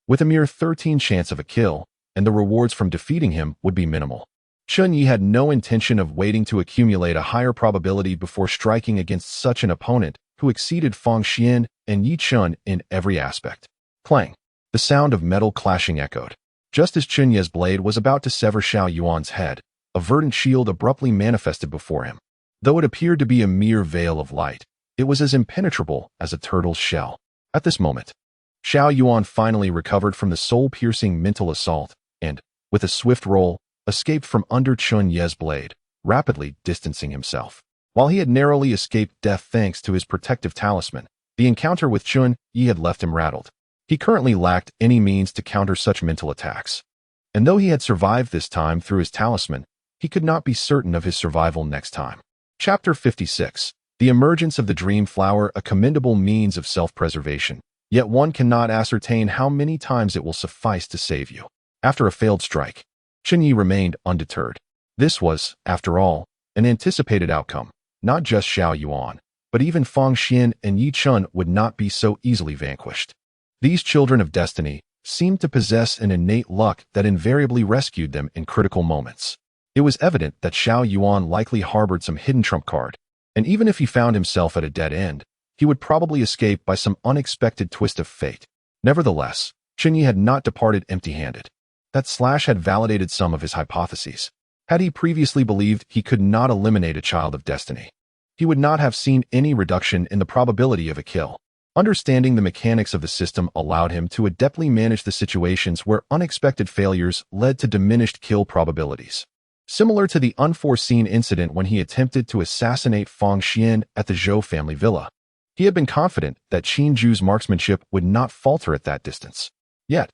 with a mere 13 chance of a kill, and the rewards from defeating him would be minimal. Chen Ye had no intention of waiting to accumulate a higher probability before striking against such an opponent who exceeded Fang Xian and Yi Chun in every aspect. Clang! The sound of metal clashing echoed. Just as Chen Ye's blade was about to sever Xiao Yuan's head, a verdant shield abruptly manifested before him. Though it appeared to be a mere veil of light, it was as impenetrable as a turtle's shell. At this moment, Xiao Yuan finally recovered from the soul-piercing mental assault and, with a swift roll, escaped from under Chen Ye's blade, rapidly distancing himself. While he had narrowly escaped death thanks to his protective talisman, the encounter with Chen Ye had left him rattled. He currently lacked any means to counter such mental attacks. And though he had survived this time through his talisman, he could not be certain of his survival next time. Chapter 56. The emergence of the dream flower, a commendable means of self-preservation, yet one cannot ascertain how many times it will suffice to save you. After a failed strike, Chen Ye remained undeterred. This was, after all, an anticipated outcome. Not just Xiao Yuan, but even Fang Xian and Yi Chun would not be so easily vanquished. These children of destiny seemed to possess an innate luck that invariably rescued them in critical moments. It was evident that Xiao Yuan likely harbored some hidden trump card, and even if he found himself at a dead end, he would probably escape by some unexpected twist of fate. Nevertheless, Chen Ye had not departed empty-handed. That slash had validated some of his hypotheses. Had he previously believed he could not eliminate a child of destiny, he would not have seen any reduction in the probability of a kill. Understanding the mechanics of the system allowed him to adeptly manage the situations where unexpected failures led to diminished kill probabilities. Similar to the unforeseen incident when he attempted to assassinate Fang Xian at the Zhou family villa, he had been confident that Qin Zhu's marksmanship would not falter at that distance. Yet,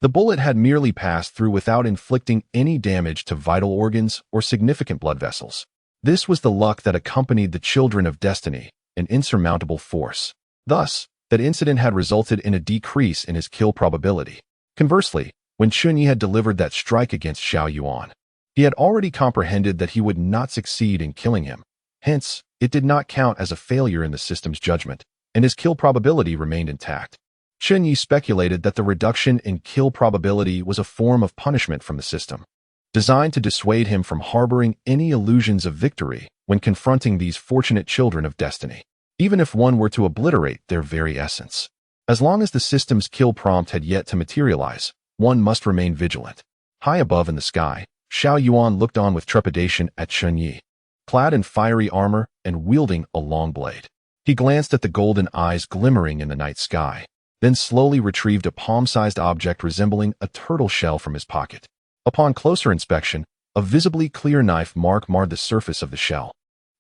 the bullet had merely passed through without inflicting any damage to vital organs or significant blood vessels. This was the luck that accompanied the children of destiny, an insurmountable force. Thus, that incident had resulted in a decrease in his kill probability. Conversely, when Chen Ye had delivered that strike against Xiao Yuan, he had already comprehended that he would not succeed in killing him. Hence, it did not count as a failure in the system's judgment, and his kill probability remained intact. Chen Ye speculated that the reduction in kill probability was a form of punishment from the system, designed to dissuade him from harboring any illusions of victory when confronting these fortunate children of destiny, even if one were to obliterate their very essence. As long as the system's kill prompt had yet to materialize, one must remain vigilant. High above in the sky, Xiao Yuan looked on with trepidation at Chen Ye, clad in fiery armor and wielding a long blade. He glanced at the golden eyes glimmering in the night sky, then slowly retrieved a palm-sized object resembling a turtle shell from his pocket. Upon closer inspection, a visibly clear knife mark marred the surface of the shell,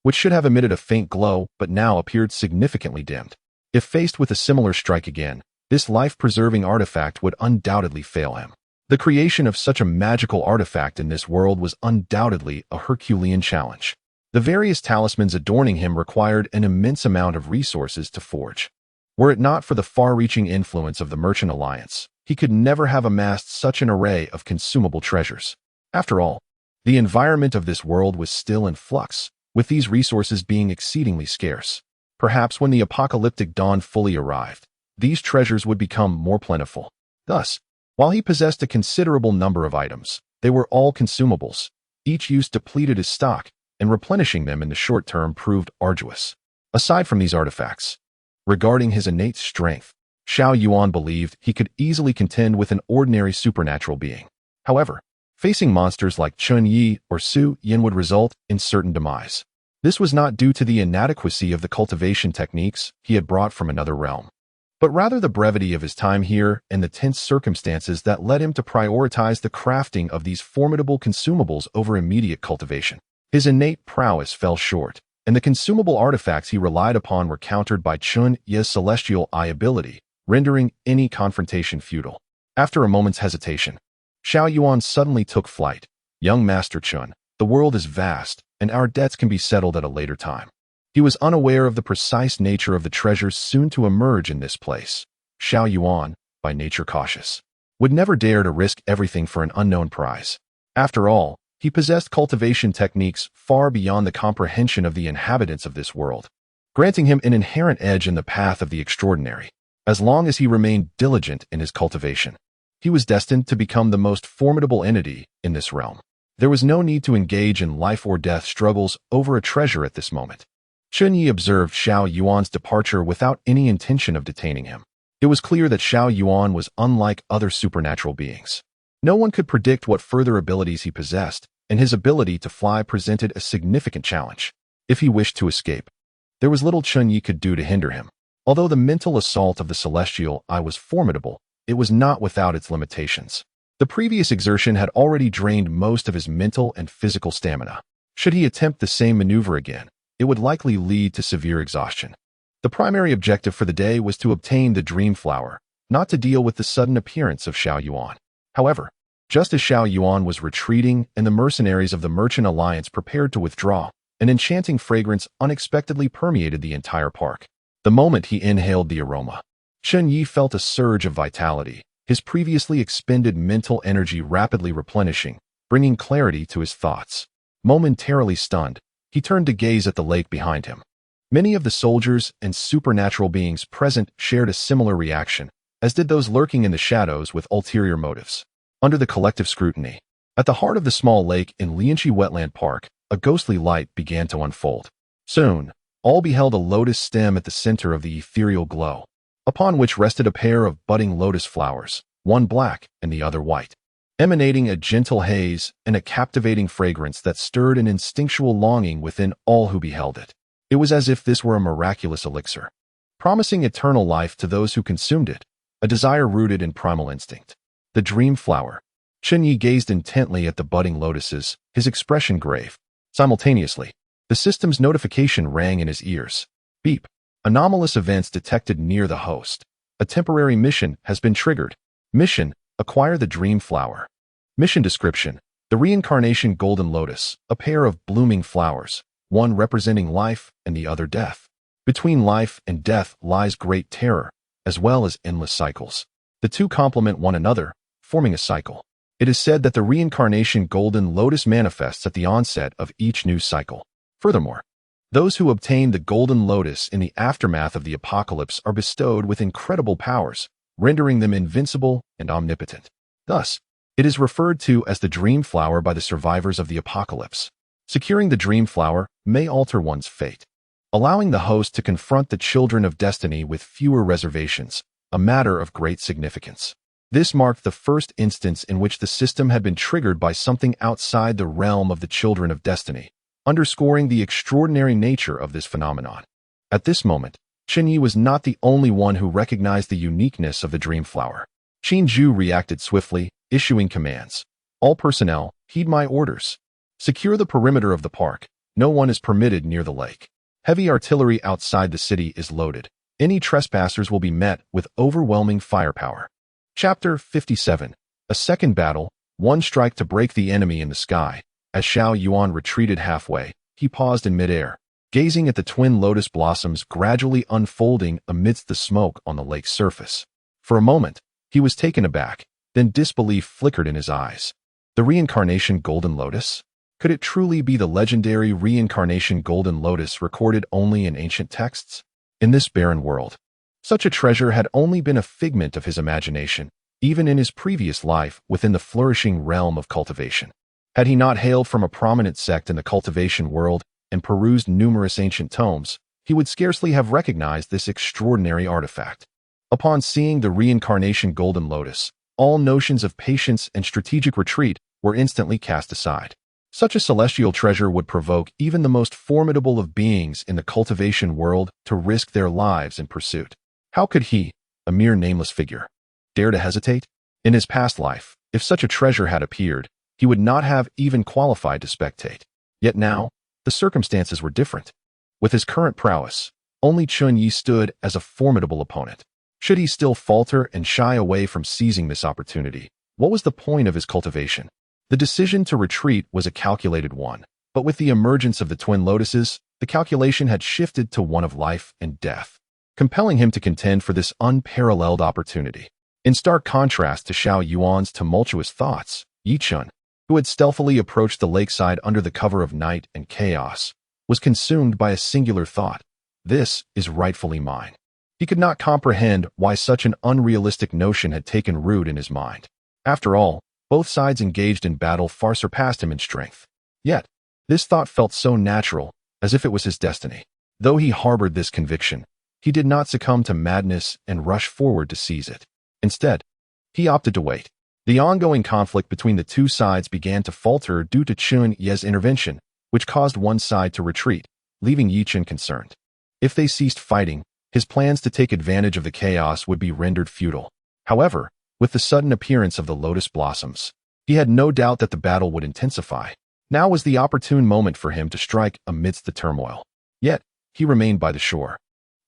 which should have emitted a faint glow but now appeared significantly dimmed. If faced with a similar strike again, this life-preserving artifact would undoubtedly fail him. The creation of such a magical artifact in this world was undoubtedly a Herculean challenge. The various talismans adorning him required an immense amount of resources to forge. Were it not for the far-reaching influence of the Merchant Alliance, he could never have amassed such an array of consumable treasures. After all, the environment of this world was still in flux, with these resources being exceedingly scarce. Perhaps when the apocalyptic dawn fully arrived, these treasures would become more plentiful. Thus, while he possessed a considerable number of items, they were all consumables. Each use depleted his stock, and replenishing them in the short term proved arduous. Aside from these artifacts, regarding his innate strength, Xiao Yuan believed he could easily contend with an ordinary supernatural being. However, facing monsters like Chen Ye or Su Yin would result in certain demise. This was not due to the inadequacy of the cultivation techniques he had brought from another realm, but rather the brevity of his time here and the tense circumstances that led him to prioritize the crafting of these formidable consumables over immediate cultivation. His innate prowess fell short, and the consumable artifacts he relied upon were countered by Chen Ye's celestial eye ability, rendering any confrontation futile. After a moment's hesitation, Xiao Yuan suddenly took flight. "Young Master Chen, the world is vast, and our debts can be settled at a later time." He was unaware of the precise nature of the treasures soon to emerge in this place. Xiao Yuan, by nature cautious, would never dare to risk everything for an unknown prize. After all, he possessed cultivation techniques far beyond the comprehension of the inhabitants of this world, granting him an inherent edge in the path of the extraordinary. As long as he remained diligent in his cultivation, he was destined to become the most formidable entity in this realm. There was no need to engage in life or death struggles over a treasure at this moment. Chen Ye observed Xiao Yuan's departure without any intention of detaining him. It was clear that Xiao Yuan was unlike other supernatural beings. No one could predict what further abilities he possessed, and his ability to fly presented a significant challenge. If he wished to escape, there was little Chen Ye could do to hinder him. Although the mental assault of the celestial eye was formidable, it was not without its limitations. The previous exertion had already drained most of his mental and physical stamina. Should he attempt the same maneuver again, it would likely lead to severe exhaustion. The primary objective for the day was to obtain the Dream Flower, not to deal with the sudden appearance of Xiao Yuan. However, just as Xiao Yuan was retreating and the mercenaries of the Merchant Alliance prepared to withdraw, an enchanting fragrance unexpectedly permeated the entire park. The moment he inhaled the aroma, Chen Ye felt a surge of vitality, his previously expended mental energy rapidly replenishing, bringing clarity to his thoughts. Momentarily stunned, he turned to gaze at the lake behind him. Many of the soldiers and supernatural beings present shared a similar reaction, as did those lurking in the shadows with ulterior motives. Under the collective scrutiny, at the heart of the small lake in Lianqi Wetland Park, a ghostly light began to unfold. Soon, all beheld a lotus stem at the center of the ethereal glow, upon which rested a pair of budding lotus flowers, one black and the other white, emanating a gentle haze and a captivating fragrance that stirred an instinctual longing within all who beheld it. It was as if this were a miraculous elixir, promising eternal life to those who consumed it, a desire rooted in primal instinct. The Dream Flower. Chen Ye gazed intently at the budding lotuses, his expression grave. Simultaneously, the system's notification rang in his ears. Beep. Anomalous events detected near the host. A temporary mission has been triggered. Mission: acquire the Dream Flower. Mission description: the reincarnation golden lotus, a pair of blooming flowers, one representing life and the other death. Between life and death lies great terror, as well as endless cycles. The two complement one another, forming a cycle. It is said that the reincarnation golden lotus manifests at the onset of each new cycle. Furthermore, those who obtain the golden lotus in the aftermath of the apocalypse are bestowed with incredible powers, rendering them invincible and omnipotent. Thus, it is referred to as the Dream Flower by the survivors of the apocalypse. Securing the Dream Flower may alter one's fate, allowing the host to confront the children of destiny with fewer reservations, a matter of great significance. This marked the first instance in which the system had been triggered by something outside the realm of the children of destiny, underscoring the extraordinary nature of this phenomenon. At this moment, Chen Ye was not the only one who recognized the uniqueness of the Dream Flower. Qin Zhu reacted swiftly, issuing commands. All personnel, heed my orders. Secure the perimeter of the park. No one is permitted near the lake. Heavy artillery outside the city is loaded. Any trespassers will be met with overwhelming firepower. Chapter 57. A second battle, one strike to break the enemy in the sky. As Xiao Yuan retreated halfway, he paused in midair, gazing at the twin lotus blossoms gradually unfolding amidst the smoke on the lake's surface. For a moment, he was taken aback, then disbelief flickered in his eyes. The reincarnation golden lotus? Could it truly be the legendary reincarnation golden lotus recorded only in ancient texts? In this barren world, such a treasure had only been a figment of his imagination, even in his previous life within the flourishing realm of cultivation. Had he not hailed from a prominent sect in the cultivation world and perused numerous ancient tomes, he would scarcely have recognized this extraordinary artifact. Upon seeing the reincarnation golden lotus, all notions of patience and strategic retreat were instantly cast aside. Such a celestial treasure would provoke even the most formidable of beings in the cultivation world to risk their lives in pursuit. How could he, a mere nameless figure, dare to hesitate? In his past life, if such a treasure had appeared, he would not have even qualified to spectate. Yet now, the circumstances were different. With his current prowess, only Chen Ye stood as a formidable opponent. Should he still falter and shy away from seizing this opportunity, what was the point of his cultivation? The decision to retreat was a calculated one, but with the emergence of the twin lotuses, the calculation had shifted to one of life and death, compelling him to contend for this unparalleled opportunity. In stark contrast to Xiao Yuan's tumultuous thoughts, Yi Chun, who had stealthily approached the lakeside under the cover of night and chaos, was consumed by a singular thought: this is rightfully mine. He could not comprehend why such an unrealistic notion had taken root in his mind. After all, both sides engaged in battle far surpassed him in strength. Yet, this thought felt so natural, as if it was his destiny. Though he harbored this conviction, he did not succumb to madness and rush forward to seize it. Instead, he opted to wait. The ongoing conflict between the two sides began to falter due to Chen Ye's intervention, which caused one side to retreat, leaving Yi Chen concerned. If they ceased fighting, his plans to take advantage of the chaos would be rendered futile. However, with the sudden appearance of the lotus blossoms, he had no doubt that the battle would intensify. Now was the opportune moment for him to strike amidst the turmoil. Yet, he remained by the shore,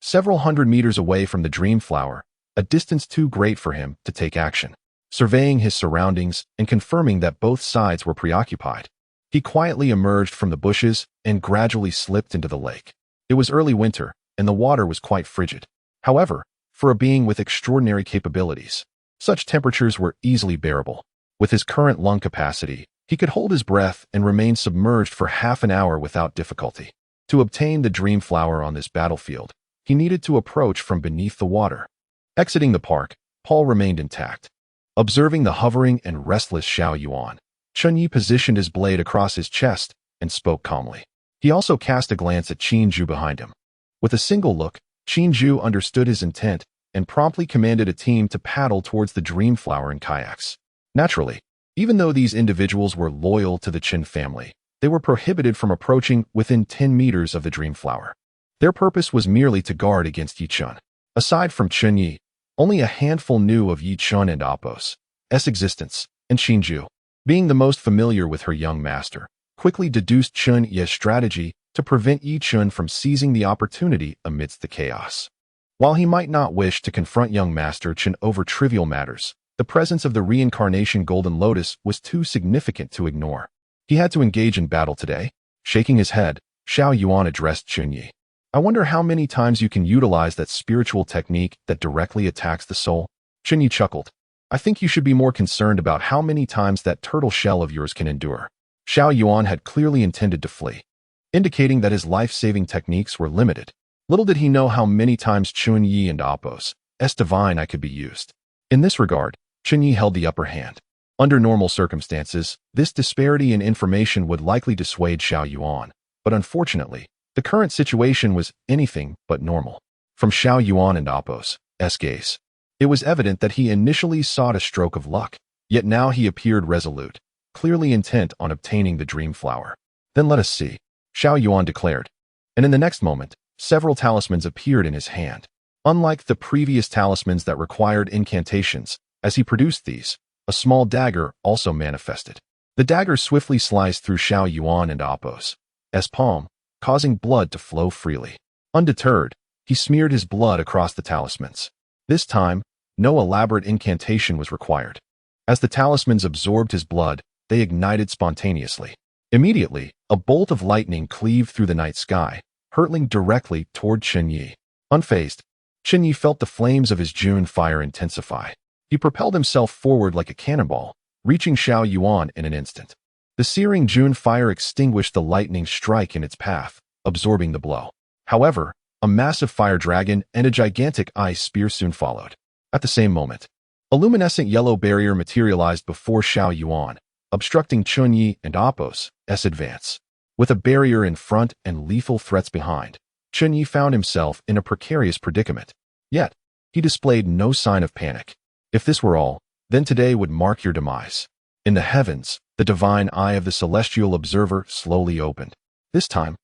several hundred meters away from the dream flower, a distance too great for him to take action. Surveying his surroundings and confirming that both sides were preoccupied, he quietly emerged from the bushes and gradually slipped into the lake. It was early winter, and the water was quite frigid. However, for a being with extraordinary capabilities, such temperatures were easily bearable. With his current lung capacity, he could hold his breath and remain submerged for half an hour without difficulty. To obtain the dream flower on this battlefield, he needed to approach from beneath the water. Exiting the park, Paul remained intact. Observing the hovering and restless Xiao Yuan, Chen Ye positioned his blade across his chest and spoke calmly. He also cast a glance at Qin Zhu behind him. With a single look, Qin Zhu understood his intent and promptly commanded a team to paddle towards the dream flower in kayaks. Naturally, even though these individuals were loyal to the Chen family, they were prohibited from approaching within 10 meters of the dream flower. Their purpose was merely to guard against Yi Chun. Aside from Chen Ye, only a handful knew of Yi Chun and Apos' existence, and Qin Zhu, being the most familiar with her young master, quickly deduced Chen Ye's strategy to prevent Yi Chun from seizing the opportunity amidst the chaos. While he might not wish to confront young master Chen over trivial matters, the presence of the reincarnation golden lotus was too significant to ignore. He had to engage in battle today. Shaking his head, Xiao Yuan addressed Chen Ye. I wonder how many times you can utilize that spiritual technique that directly attacks the soul. Chen Ye chuckled. I think you should be more concerned about how many times that turtle shell of yours can endure. Xiao Yuan had clearly intended to flee, indicating that his life-saving techniques were limited. Little did he know how many times Chen Ye and Apos' divine eye could be used. In this regard, Chen Ye held the upper hand. Under normal circumstances, this disparity in information would likely dissuade Xiao Yuan, but unfortunately, the current situation was anything but normal. From Xiao Yuan and Apos' gaze, it was evident that he initially sought a stroke of luck, yet now he appeared resolute, clearly intent on obtaining the dream flower. Then let us see, Xiao Yuan declared. And in the next moment, several talismans appeared in his hand. Unlike the previous talismans that required incantations, as he produced these, a small dagger also manifested. The dagger swiftly sliced through Xiao Yuan and Apos' palm, causing blood to flow freely. Undeterred, he smeared his blood across the talismans. This time, no elaborate incantation was required. As the talismans absorbed his blood, they ignited spontaneously. Immediately, a bolt of lightning cleaved through the night sky, hurtling directly toward Chen Ye. Unfazed, Chen Ye felt the flames of his June fire intensify. He propelled himself forward like a cannonball, reaching Xiao Yuan in an instant. The searing June fire extinguished the lightning strike in its path, absorbing the blow. However, a massive fire dragon and a gigantic ice spear soon followed. At the same moment, a luminescent yellow barrier materialized before Xiao Yuan, obstructing Chen Ye and Apos' advance. With a barrier in front and lethal threats behind, Chen Ye found himself in a precarious predicament. Yet, he displayed no sign of panic. If this were all, then today would mark your demise. In the heavens, the divine eye of the celestial observer slowly opened. This time,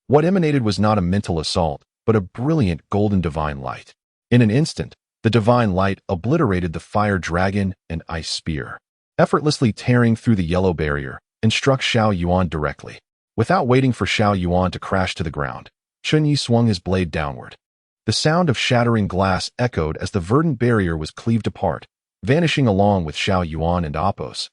what emanated was not a mental assault, but a brilliant golden divine light. In an instant, the divine light obliterated the fire dragon and ice spear, effortlessly tearing through the yellow barrier, and struck Xiao Yuan directly. Without waiting for Xiao Yuan to crash to the ground, Chen Ye swung his blade downward. The sound of shattering glass echoed as the verdant barrier was cleaved apart, vanishing along with Xiao Yuan and Apos'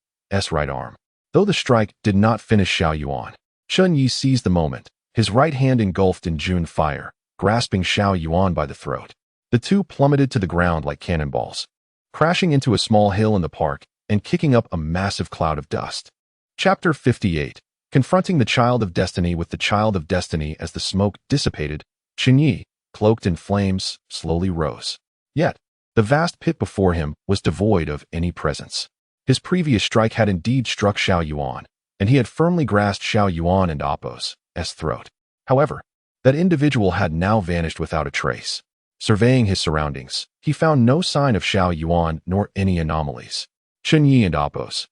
right arm. Though the strike did not finish Xiao Yuan, Chen Ye seized the moment, his right hand engulfed in June fire, grasping Xiao Yuan by the throat. The two plummeted to the ground like cannonballs, crashing into a small hill in the park and kicking up a massive cloud of dust. Chapter 58. Confronting the Child of Destiny. With the Child of Destiny as the smoke dissipated, Chen Ye, cloaked in flames, slowly rose. Yet, the vast pit before him was devoid of any presence. His previous strike had indeed struck Xiao Yuan, and he had firmly grasped Xiao Yuan and Apos' throat. However, that individual had now vanished without a trace. Surveying his surroundings, he found no sign of Xiao Yuan nor any anomalies. Chen Ye and Apos'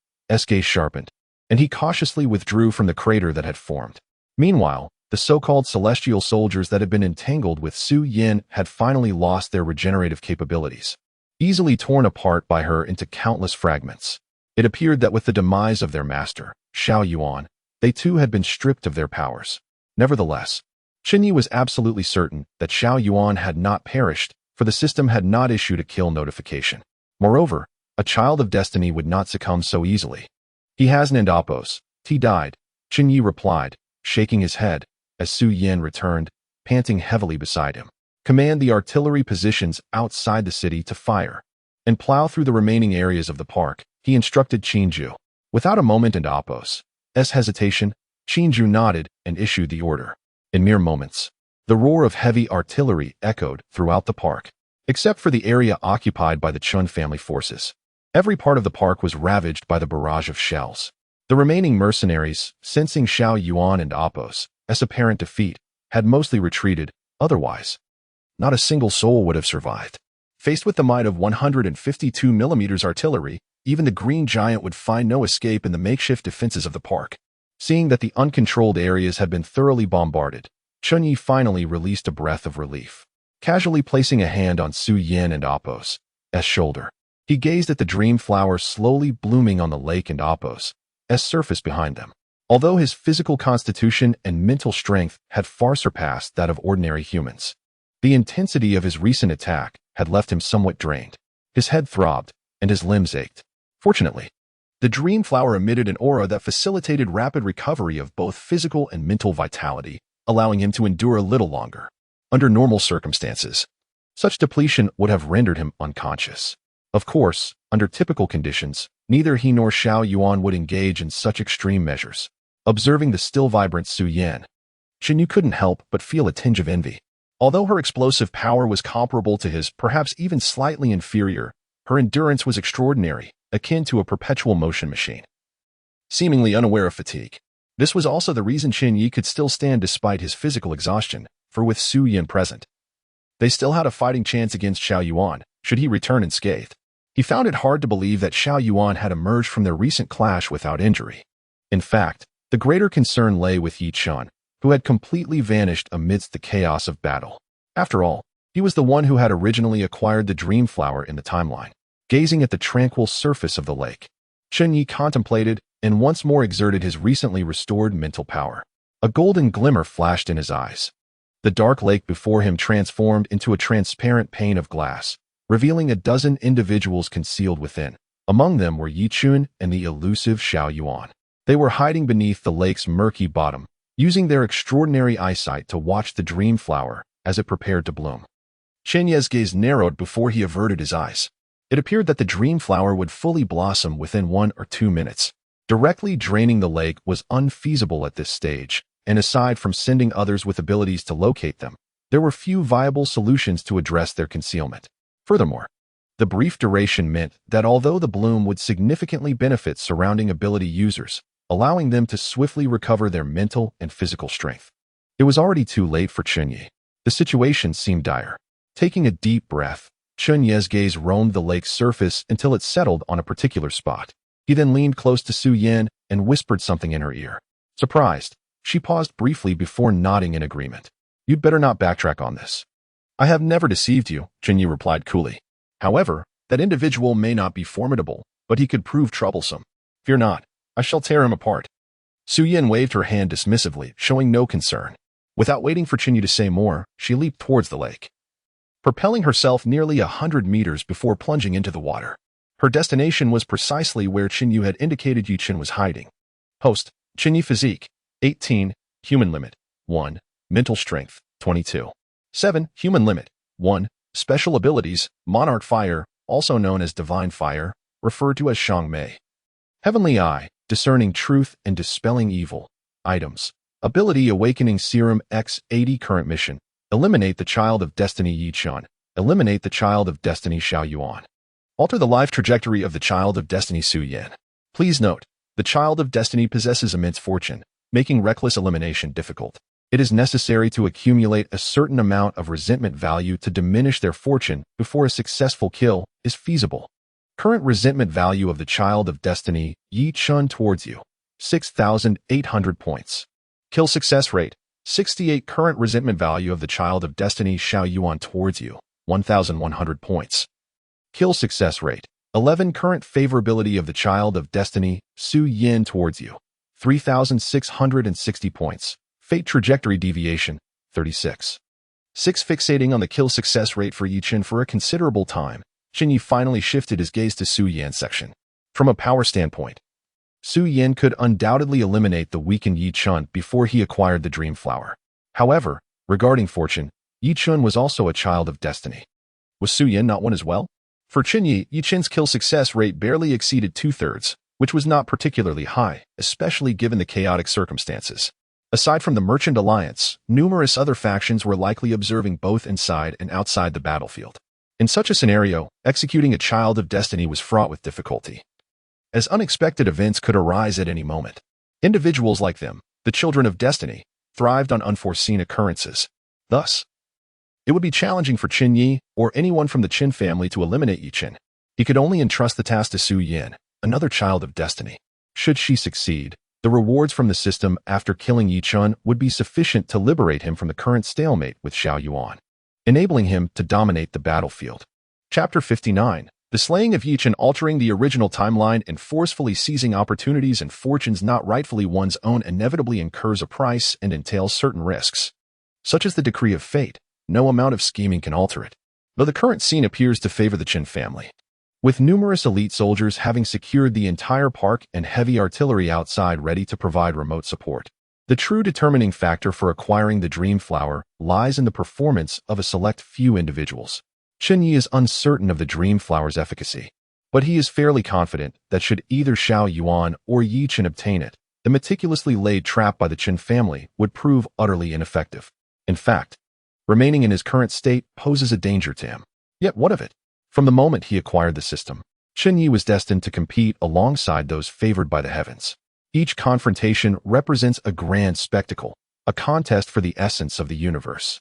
gaze sharpened, and he cautiously withdrew from the crater that had formed. Meanwhile, the so-called celestial soldiers that had been entangled with Su Yin had finally lost their regenerative capabilities, easily torn apart by her into countless fragments. It appeared that with the demise of their master, Xiao Yuan, they too had been stripped of their powers. Nevertheless, Chen Ye was absolutely certain that Xiao Yuan had not perished, for the system had not issued a kill notification. Moreover, a Child of Destiny would not succumb so easily. He hasn't, and Apos, he died, Chen Ye replied, shaking his head, as Su Yin returned, panting heavily beside him. Command the artillery positions outside the city to fire, and plow through the remaining areas of the park, he instructed Qinju. Without a moment and Apos' hesitation, Qinju nodded and issued the order. In mere moments, the roar of heavy artillery echoed throughout the park, except for the area occupied by the Chun family forces. Every part of the park was ravaged by the barrage of shells. The remaining mercenaries, sensing Xiao Yuan and Apos' apparent defeat, had mostly retreated. Otherwise, not a single soul would have survived. Faced with the might of 152 mm artillery, even the Green Giant would find no escape in the makeshift defenses of the park. Seeing that the uncontrolled areas had been thoroughly bombarded, Chen Ye finally released a breath of relief. Casually placing a hand on Su Yin and Apos' shoulder, he gazed at the dream flowers slowly blooming on the lake and Apos' surface behind them. Although his physical constitution and mental strength had far surpassed that of ordinary humans, the intensity of his recent attack had left him somewhat drained. His head throbbed, and his limbs ached. Fortunately, the dream flower emitted an aura that facilitated rapid recovery of both physical and mental vitality, allowing him to endure a little longer. Under normal circumstances, such depletion would have rendered him unconscious. Of course, under typical conditions, neither he nor Xiao Yuan would engage in such extreme measures. Observing the still vibrant Su Yin, Chen Ye couldn't help but feel a tinge of envy. Although her explosive power was comparable to his, perhaps even slightly inferior, her endurance was extraordinary, akin to a perpetual motion machine. Seemingly unaware of fatigue, this was also the reason Chen Ye could still stand despite his physical exhaustion, for with Su Yin present, they still had a fighting chance against Xiao Yuan, should he return unscathed. He found it hard to believe that Xiao Yuan had emerged from their recent clash without injury. In fact, the greater concern lay with Yi Chun, who had completely vanished amidst the chaos of battle. After all, he was the one who had originally acquired the dream flower in the timeline. Gazing at the tranquil surface of the lake, Chen Ye contemplated and once more exerted his recently restored mental power. A golden glimmer flashed in his eyes. The dark lake before him transformed into a transparent pane of glass, revealing a dozen individuals concealed within, Among them were Yi Chun and the elusive Xiao Yuan. They were hiding beneath the lake's murky bottom, using their extraordinary eyesight to watch the dream flower as it prepared to bloom. Chen Ye's gaze narrowed before he averted his eyes. It appeared that the dream flower would fully blossom within 1 or 2 minutes. Directly draining the lake was unfeasible at this stage, and aside from sending others with abilities to locate them, there were few viable solutions to address their concealment. Furthermore, the brief duration meant that although the bloom would significantly benefit surrounding ability users, allowing them to swiftly recover their mental and physical strength, it was already too late for Chen Ye. The situation seemed dire. Taking a deep breath, Chen Ye's gaze roamed the lake's surface until it settled on a particular spot. He then leaned close to Su Yan and whispered something in her ear. Surprised, she paused briefly before nodding in agreement. "You'd better not backtrack on this." "I have never deceived you," Chen Ye replied coolly. "However, that individual may not be formidable, but he could prove troublesome. Fear not, I shall tear him apart." Su Yan waved her hand dismissively, showing no concern. Without waiting for Chen Ye to say more, she leaped towards the lake, propelling herself nearly 100 meters before plunging into the water. Her destination was precisely where Chen Ye had indicated Yi Chen was hiding. Host, Chen Ye Physique, 18, Human Limit, 1, Mental Strength, 22. 7, Human Limit, 1, Special Abilities, Monarch Fire, also known as Divine Fire, referred to as Shang Mei. Heavenly Eye, Discerning Truth and Dispelling Evil, Items. Ability Awakening Serum X80 Current Mission, Eliminate the Child of Destiny Yi Chun, Eliminate the Child of Destiny Xiao Yuan. Alter the life trajectory of the Child of Destiny Su Yan. Please note, the Child of Destiny possesses immense fortune, making reckless elimination difficult. It is necessary to accumulate a certain amount of resentment value to diminish their fortune before a successful kill is feasible. Current resentment value of the Child of Destiny Yi Chun towards you, 6,800 points. Kill success rate, 68. Current resentment value of the Child of Destiny Xiao Yuan towards you, 1,100 points. Kill success rate, 11. Current favorability of the Child of Destiny Su Yan towards you, 3,660 points. Fate trajectory deviation, 36. 6. Fixating on the kill success rate for Yi Chen for a considerable time, Chen Ye finally shifted his gaze to Su Yan's section. From a power standpoint, Su Yan could undoubtedly eliminate the weakened Yi Chun before he acquired the Dream Flower. However, regarding fortune, Yi Chun was also a Child of Destiny. Was Su Yan not one as well? For Chen Ye, Yi Chen's kill success rate barely exceeded 2/3, which was not particularly high, especially given the chaotic circumstances. Aside from the Merchant Alliance, numerous other factions were likely observing both inside and outside the battlefield. In such a scenario, executing a Child of Destiny was fraught with difficulty, as unexpected events could arise at any moment. Individuals like them, the Children of Destiny, thrived on unforeseen occurrences. Thus, it would be challenging for Chen Ye or anyone from the Chen family to eliminate Yi Chen. He could only entrust the task to Su Yan, another Child of Destiny. Should she succeed, the rewards from the system after killing Yi Chun would be sufficient to liberate him from the current stalemate with Xiao Yuan, enabling him to dominate the battlefield. Chapter 59. The slaying of Yi Chen, altering the original timeline and forcefully seizing opportunities and fortunes not rightfully one's own inevitably incurs a price and entails certain risks. Such as the decree of fate, no amount of scheming can alter it. Though the current scene appears to favor the Chen family, with numerous elite soldiers having secured the entire park and heavy artillery outside ready to provide remote support. The true determining factor for acquiring the Dream Flower lies in the performance of a select few individuals. Chen Ye is uncertain of the Dream Flower's efficacy, but he is fairly confident that should either Xiao Yuan or Yi Chen obtain it, the meticulously laid trap by the Chen family would prove utterly ineffective. In fact, remaining in his current state poses a danger to him. Yet what of it? From the moment he acquired the system, Chen Ye was destined to compete alongside those favored by the heavens. Each confrontation represents a grand spectacle, a contest for the essence of the universe.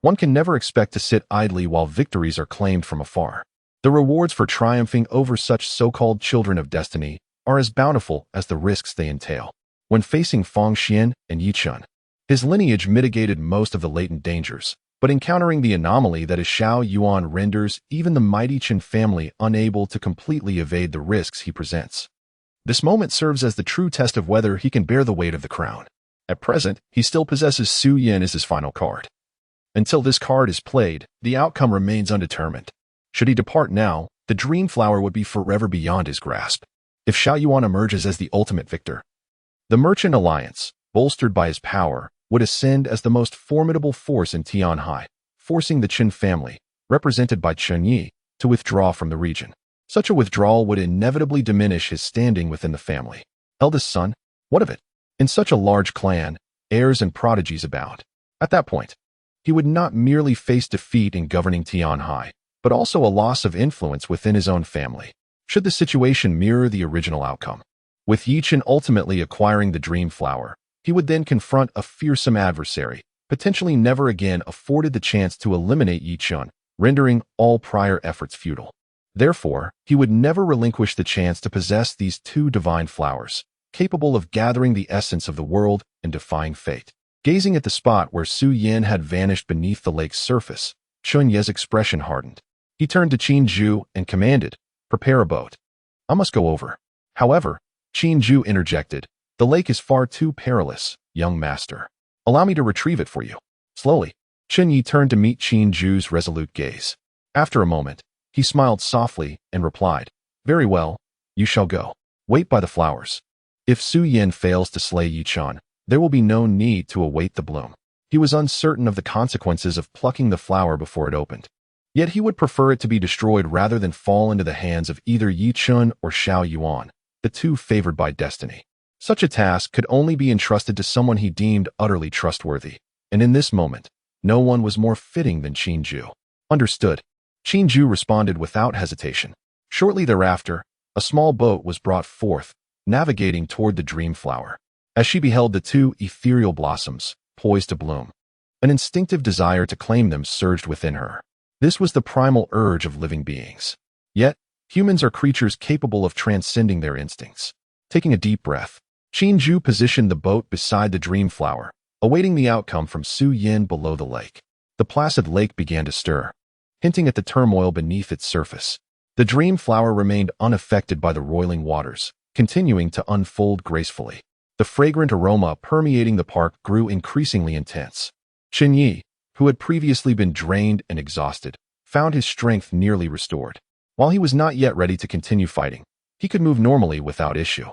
One can never expect to sit idly while victories are claimed from afar. The rewards for triumphing over such so-called Children of Destiny are as bountiful as the risks they entail. When facing Fang Xian and Yi Chun, his lineage mitigated most of the latent dangers, but encountering the anomaly that is Xiao Yuan renders even the mighty Chen family unable to completely evade the risks he presents. This moment serves as the true test of whether he can bear the weight of the crown. At present, he still possesses Su Yan as his final card. Until this card is played, the outcome remains undetermined. Should he depart now, the dream flower would be forever beyond his grasp. If Xiao Yuan emerges as the ultimate victor, the Merchant Alliance, bolstered by his power, would ascend as the most formidable force in Tianhai, forcing the Qin family, represented by Chen Ye, to withdraw from the region. Such a withdrawal would inevitably diminish his standing within the family. Eldest son? What of it? In such a large clan, heirs and prodigies abound. At that point, he would not merely face defeat in governing Tianhai, but also a loss of influence within his own family, should the situation mirror the original outcome. With Yi Chen ultimately acquiring the dream flower, he would then confront a fearsome adversary, potentially never again afforded the chance to eliminate Yi Chen, rendering all prior efforts futile. Therefore, he would never relinquish the chance to possess these two divine flowers, capable of gathering the essence of the world and defying fate. Gazing at the spot where Su Yin had vanished beneath the lake's surface, Chen Ye's expression hardened. He turned to Qin Zhu and commanded, "Prepare a boat. I must go over." However, Qin Zhu interjected, "The lake is far too perilous, young master. Allow me to retrieve it for you." Slowly, Chen Ye turned to meet Qin Zhu's resolute gaze. After a moment, he smiled softly and replied, "Very well, you shall go. Wait by the flowers. If Su Yin fails to slay Yi Chen, there will be no need to await the bloom." He was uncertain of the consequences of plucking the flower before it opened. Yet he would prefer it to be destroyed rather than fall into the hands of either Yi Chen or Xiao Yuan, the two favored by destiny. Such a task could only be entrusted to someone he deemed utterly trustworthy, and in this moment, no one was more fitting than Qin Zhu. Understood. Qin Zhu responded without hesitation. Shortly thereafter, a small boat was brought forth, navigating toward the dream flower. As she beheld the two ethereal blossoms, poised to bloom, an instinctive desire to claim them surged within her. This was the primal urge of living beings. Yet, humans are creatures capable of transcending their instincts. Taking a deep breath, Qin Zhu positioned the boat beside the dream flower, awaiting the outcome from Su Yin below the lake. The placid lake began to stir, hinting at the turmoil beneath its surface. The dream flower remained unaffected by the roiling waters, continuing to unfold gracefully. The fragrant aroma permeating the park grew increasingly intense. Chen Ye, who had previously been drained and exhausted, found his strength nearly restored. While he was not yet ready to continue fighting, he could move normally without issue.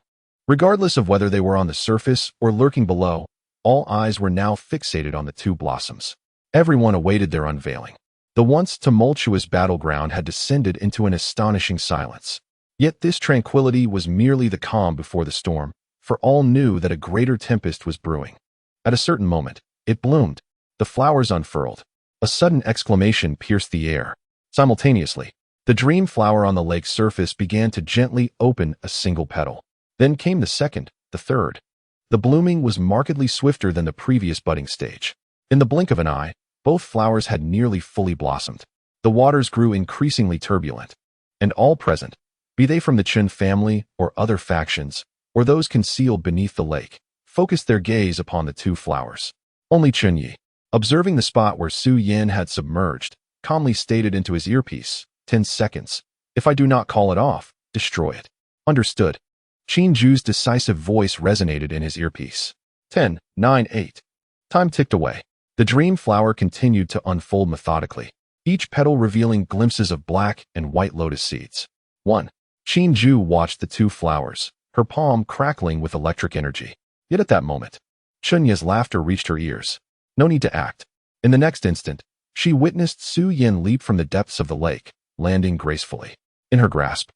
Regardless of whether they were on the surface or lurking below, all eyes were now fixated on the two blossoms. Everyone awaited their unveiling. The once tumultuous battleground had descended into an astonishing silence. Yet this tranquility was merely the calm before the storm, for all knew that a greater tempest was brewing. At a certain moment, it bloomed. The flowers unfurled. A sudden exclamation pierced the air. Simultaneously, the dream flower on the lake's surface began to gently open a single petal. Then came the second, the third. The blooming was markedly swifter than the previous budding stage. In the blink of an eye, both flowers had nearly fully blossomed. The waters grew increasingly turbulent, and all present, be they from the Chen family or other factions, or those concealed beneath the lake, focused their gaze upon the two flowers. Only Chen Ye, observing the spot where Su Yin had submerged, calmly stated into his earpiece, 10 seconds. If I do not call it off, destroy it. Understood. Qin Zhu's decisive voice resonated in his earpiece. 10, 9, 8. Time ticked away. The dream flower continued to unfold methodically, each petal revealing glimpses of black and white lotus seeds. 1. Qin Zhu watched the two flowers, her palm crackling with electric energy. Yet at that moment, Chen Ye's laughter reached her ears. No need to act. In the next instant, she witnessed Su Yin leap from the depths of the lake, landing gracefully. In her grasp,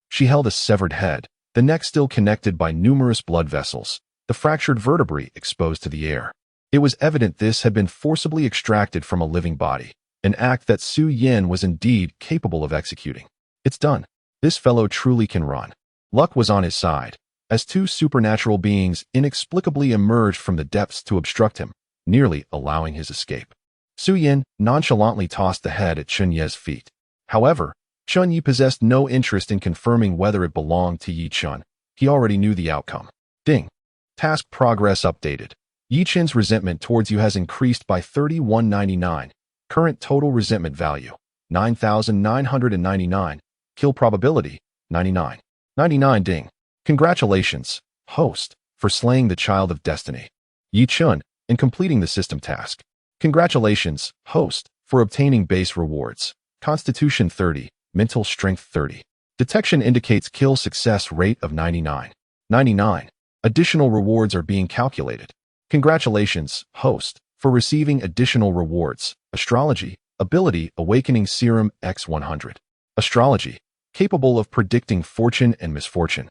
she held a severed head, the neck still connected by numerous blood vessels, the fractured vertebrae exposed to the air. It was evident this had been forcibly extracted from a living body, an act that Su Yin was indeed capable of executing. It's done. This fellow truly can run. Luck was on his side, as two supernatural beings inexplicably emerged from the depths to obstruct him, nearly allowing his escape. Su Yin nonchalantly tossed the head at Chen Ye's feet. However, Chen Ye possessed no interest in confirming whether it belonged to Yi Chen. He already knew the outcome. Ding. Task progress updated. Yi Chen's resentment towards you has increased by 3199. Current total resentment value, 9,999. Kill probability, 99. 99 ding. Congratulations, host, for slaying the child of destiny. Yi Chen, in completing the system task. Congratulations, host, for obtaining base rewards. Constitution 30, mental strength 30. Detection indicates kill success rate of 99. 99. Additional rewards are being calculated. Congratulations, host, for receiving additional rewards. Astrology, ability, awakening serum X100. Astrology, capable of predicting fortune and misfortune.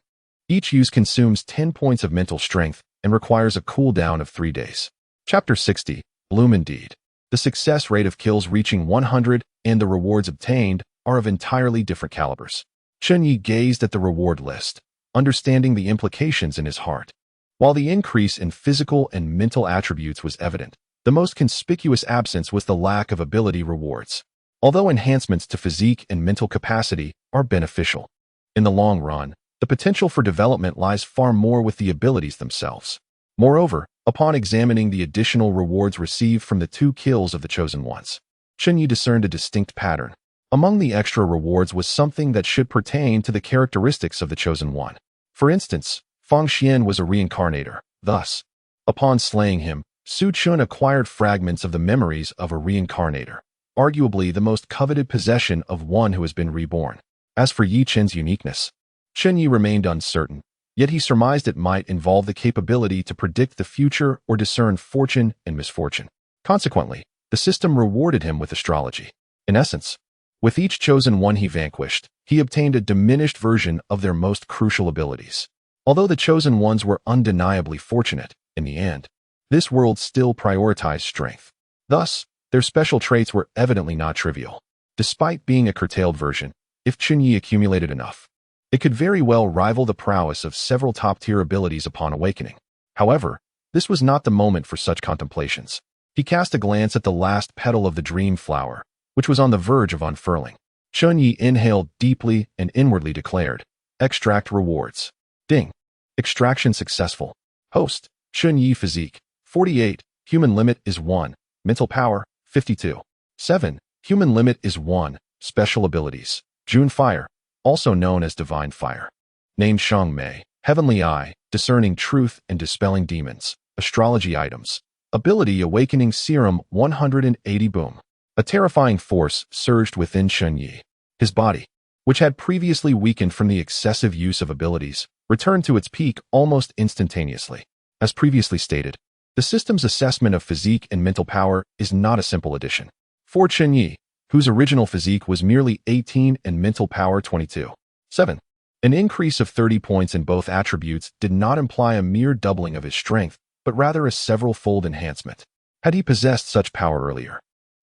Each use consumes 10 points of mental strength and requires a cooldown of 3 days. Chapter 60, Bloom Indeed. The success rate of kills reaching 100 and the rewards obtained are of entirely different calibers. Chen Ye gazed at the reward list, understanding the implications in his heart. While the increase in physical and mental attributes was evident, the most conspicuous absence was the lack of ability rewards. Although enhancements to physique and mental capacity are beneficial, in the long run, the potential for development lies far more with the abilities themselves. Moreover, upon examining the additional rewards received from the 2 kills of the Chosen Ones, Chen Ye discerned a distinct pattern. Among the extra rewards was something that should pertain to the characteristics of the Chosen One. For instance, Fang Xian was a reincarnator. Thus, upon slaying him, Su Chun acquired fragments of the memories of a reincarnator, arguably the most coveted possession of one who has been reborn. As for Yi Chen's uniqueness, Chen Ye remained uncertain, yet he surmised it might involve the capability to predict the future or discern fortune and misfortune. Consequently, the system rewarded him with astrology. In essence, with each Chosen One he vanquished, he obtained a diminished version of their most crucial abilities. Although the Chosen Ones were undeniably fortunate, in the end, this world still prioritized strength. Thus, their special traits were evidently not trivial. Despite being a curtailed version, if Chen Ye accumulated enough, it could very well rival the prowess of several top-tier abilities upon awakening. However, this was not the moment for such contemplations. He cast a glance at the last petal of the dream flower, which was on the verge of unfurling. Chen Ye inhaled deeply and inwardly declared, "Extract rewards." Ding. Extraction successful. Host, Chen Ye physique, 48. Human limit is 1. Mental power, 52. 7. Human limit is 1. Special abilities. June Fire, also known as Divine Fire. Name Shang Mei, Heavenly Eye, discerning truth and dispelling demons. Astrology items. Ability Awakening Serum 180. Boom. A terrifying force surged within Chen Ye. His body, which had previously weakened from the excessive use of abilities, returned to its peak almost instantaneously. As previously stated, the system's assessment of physique and mental power is not a simple addition. For Chen Ye, whose original physique was merely 18 and mental power 22. 7. An increase of 30 points in both attributes did not imply a mere doubling of his strength, but rather a several-fold enhancement. Had he possessed such power earlier,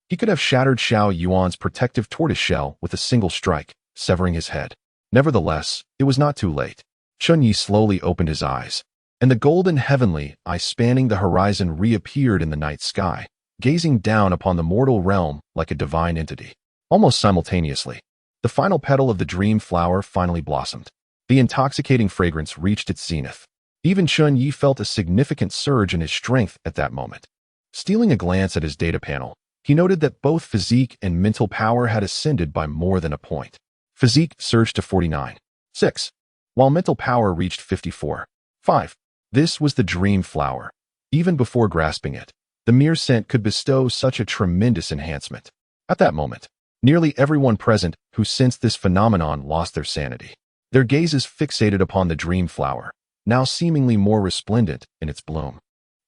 he could have shattered Xiao Yuan's protective tortoise shell with a single strike, severing his head. Nevertheless, it was not too late. Chen Ye slowly opened his eyes, and the golden heavenly eye spanning the horizon reappeared in the night sky, gazing down upon the mortal realm like a divine entity. Almost simultaneously, the final petal of the dream flower finally blossomed. The intoxicating fragrance reached its zenith. Even Chen Ye felt a significant surge in his strength at that moment. Stealing a glance at his data panel, he noted that both physique and mental power had ascended by more than a point. Physique surged to 49. 6. While mental power reached 54. 5. This was the dream flower. Even before grasping it, the mere scent could bestow such a tremendous enhancement. At that moment, nearly everyone present who sensed this phenomenon lost their sanity. Their gazes fixated upon the dream flower, now seemingly more resplendent in its bloom,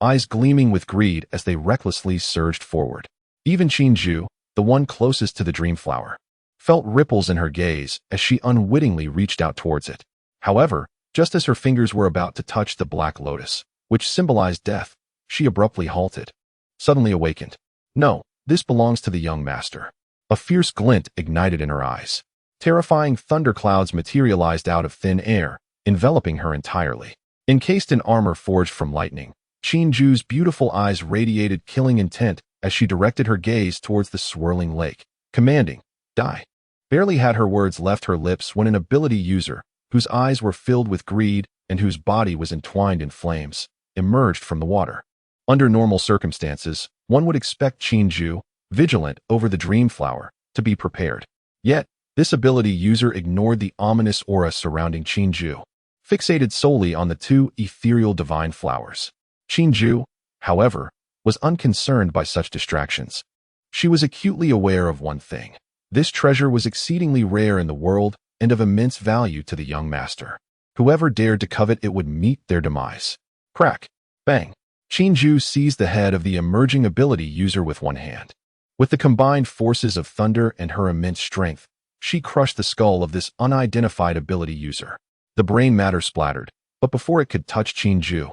eyes gleaming with greed as they recklessly surged forward. Even Qinju, the one closest to the dream flower, felt ripples in her gaze as she unwittingly reached out towards it. However, just as her fingers were about to touch the black lotus, which symbolized death, she abruptly halted, suddenly awakened. No, this belongs to the young master. A fierce glint ignited in her eyes. Terrifying thunderclouds materialized out of thin air, enveloping her entirely. Encased in armor forged from lightning, Qinju's beautiful eyes radiated killing intent as she directed her gaze towards the swirling lake, commanding, "Die." Barely had her words left her lips when an ability user, whose eyes were filled with greed and whose body was entwined in flames, emerged from the water. Under normal circumstances, one would expect Qinju, vigilant over the dream flower, to be prepared. Yet, this ability user ignored the ominous aura surrounding Qinju, fixated solely on the 2 ethereal divine flowers. Qinju, however, was unconcerned by such distractions. She was acutely aware of one thing. This treasure was exceedingly rare in the world and of immense value to the young master. Whoever dared to covet it would meet their demise. Crack! Bang! Chen Ye seized the head of the emerging ability user with one hand. With the combined forces of thunder and her immense strength, she crushed the skull of this unidentified ability user. The brain matter splattered, but before it could touch Chen Ye,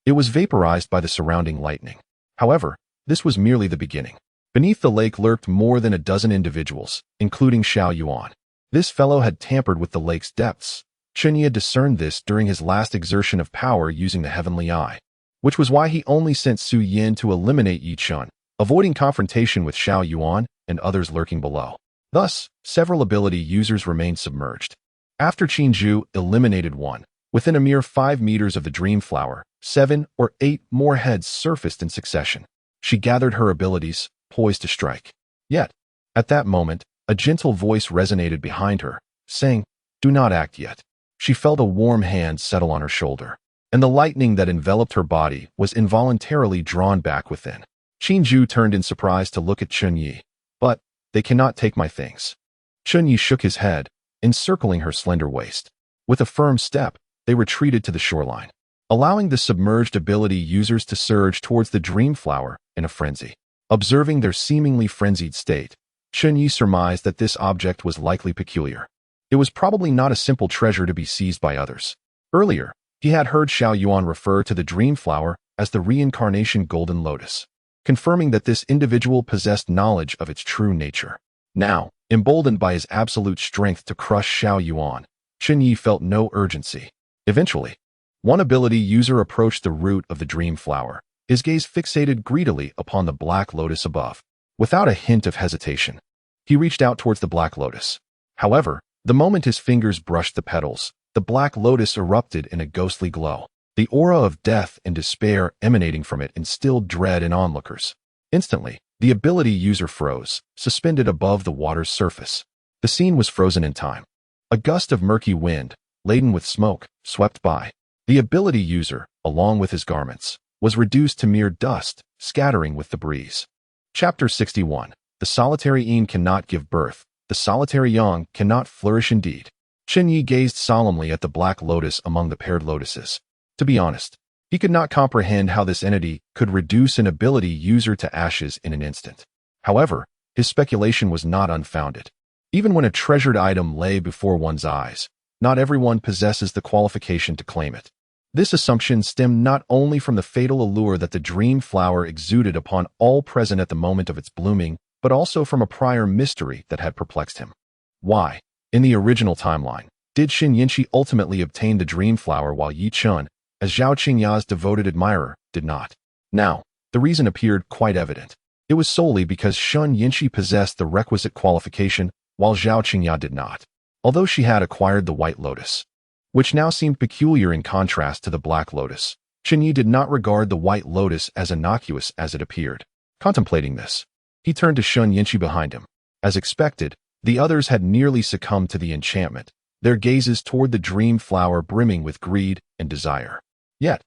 it was vaporized by the surrounding lightning. However, this was merely the beginning. Beneath the lake lurked more than a dozen individuals, including Xiao Yuan. This fellow had tampered with the lake's depths. Chen Ye discerned this during his last exertion of power using the heavenly eye, which was why he only sent Su Yin to eliminate Yi Chun, avoiding confrontation with Xiao Yuan and others lurking below. Thus, several ability users remained submerged. After Chen Ye eliminated one, within a mere 5 meters of the Dream Flower, 7 or 8 more heads surfaced in succession. She gathered her abilities, poised to strike. Yet, at that moment, a gentle voice resonated behind her, saying, "Do not act yet." She felt a warm hand settle on her shoulder, and the lightning that enveloped her body was involuntarily drawn back within. Chen Ye turned in surprise to look at Chen Ye. "But, they cannot take my things." Chen Ye shook his head, encircling her slender waist. With a firm step, they retreated to the shoreline, allowing the submerged ability users to surge towards the Dream Flower in a frenzy. Observing their seemingly frenzied state, Chen Ye surmised that this object was likely peculiar. It was probably not a simple treasure to be seized by others. Earlier, he had heard Xiao Yuan refer to the Dream Flower as the reincarnation Golden Lotus, confirming that this individual possessed knowledge of its true nature. Now, emboldened by his absolute strength to crush Xiao Yuan, Chen Ye felt no urgency. Eventually, one ability user approached the root of the Dream Flower, his gaze fixated greedily upon the Black Lotus above. Without a hint of hesitation, he reached out towards the Black Lotus. However, the moment his fingers brushed the petals, the Black Lotus erupted in a ghostly glow. The aura of death and despair emanating from it instilled dread in onlookers. Instantly, the ability user froze, suspended above the water's surface. The scene was frozen in time. A gust of murky wind, laden with smoke, swept by. The ability user, along with his garments, was reduced to mere dust, scattering with the breeze. Chapter 61. The solitary Yin cannot give birth. The solitary Yang cannot flourish indeed. Chen Ye gazed solemnly at the Black Lotus among the paired lotuses. To be honest, he could not comprehend how this entity could reduce an ability user to ashes in an instant. However, his speculation was not unfounded. Even when a treasured item lay before one's eyes, not everyone possesses the qualification to claim it. This assumption stemmed not only from the fatal allure that the Dream Flower exuded upon all present at the moment of its blooming, but also from a prior mystery that had perplexed him. Why, in the original timeline, did Xin Yinshi ultimately obtain the Dream Flower while Yi Chun, as Zhao Qingya's devoted admirer, did not? Now, the reason appeared quite evident. It was solely because Shun Yinshi possessed the requisite qualification, while Zhao Qingya did not. Although she had acquired the White Lotus, which now seemed peculiar in contrast to the Black Lotus, Chen Ye did not regard the White Lotus as innocuous as it appeared. Contemplating this, he turned to Shun Yinshi behind him. As expected, the others had nearly succumbed to the enchantment, their gazes toward the Dream Flower brimming with greed and desire. Yet,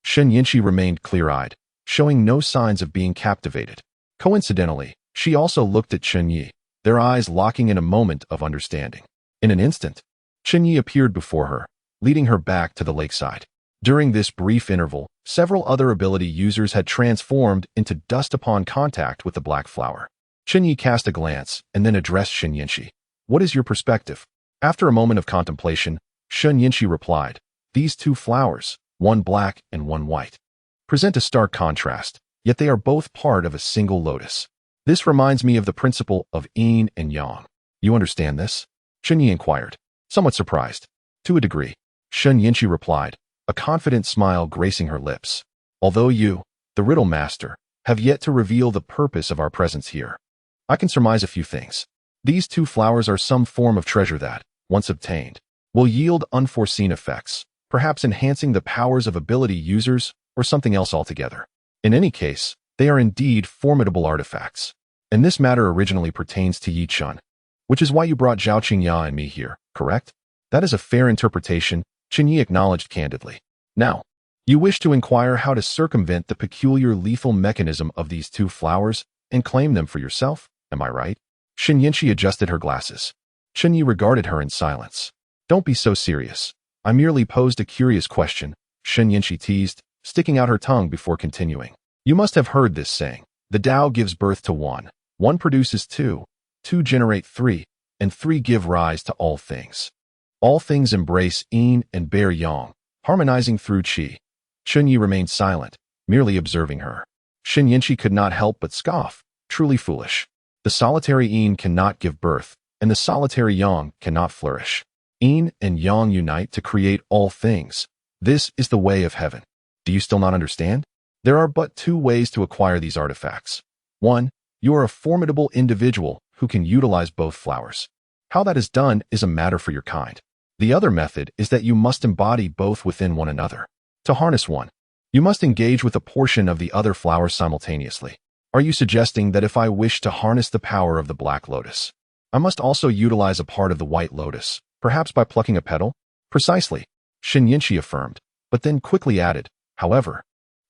Shun Yinshi remained clear-eyed, showing no signs of being captivated. Coincidentally, she also looked at Chen Ye, their eyes locking in a moment of understanding. In an instant, Chen Ye appeared before her, leading her back to the lakeside. During this brief interval, several other ability users had transformed into dust upon contact with the Black Flower. Chen Ye cast a glance and then addressed Shun Yinshi. "What is your perspective?" After a moment of contemplation, Shun Yinshi replied, "These two flowers, one black and one white, present a stark contrast, yet they are both part of a single lotus. This reminds me of the principle of yin and yang. You understand this?" Chen Ye inquired, somewhat surprised. "To a degree," Shun Yinshi replied, a confident smile gracing her lips. "Although you, the riddle master, have yet to reveal the purpose of our presence here, I can surmise a few things. These two flowers are some form of treasure that, once obtained, will yield unforeseen effects, perhaps enhancing the powers of ability users or something else altogether. In any case, they are indeed formidable artifacts. And this matter originally pertains to Yi Chun, which is why you brought Zhao Qingya and me here, correct?" "That is a fair interpretation," Chen Ye acknowledged candidly. "Now, you wish to inquire how to circumvent the peculiar lethal mechanism of these two flowers and claim them for yourself, am I right?" Chen Ye adjusted her glasses. Chen Ye regarded her in silence. Don't be so serious. I merely posed a curious question, Chen Ye teased, sticking out her tongue before continuing. You must have heard this saying. The Tao gives birth to one. One produces two. Two generate three. And three give rise to all things. All things embrace yin and bear yang, harmonizing through qi. Chen Ye remained silent, merely observing her. Chen Ye could not help but scoff. Truly foolish. The solitary yin cannot give birth, and the solitary yang cannot flourish. Yin and yang unite to create all things. This is the way of heaven. Do you still not understand? There are but two ways to acquire these artifacts. 1. You are a formidable individual who can utilize both flowers. How that is done is a matter for your kind. The other method is that you must embody both within one another. To harness one, you must engage with a portion of the other flower simultaneously. Are you suggesting that if I wish to harness the power of the black lotus, I must also utilize a part of the white lotus, perhaps by plucking a petal? Precisely, Chen Ye affirmed, but then quickly added, however,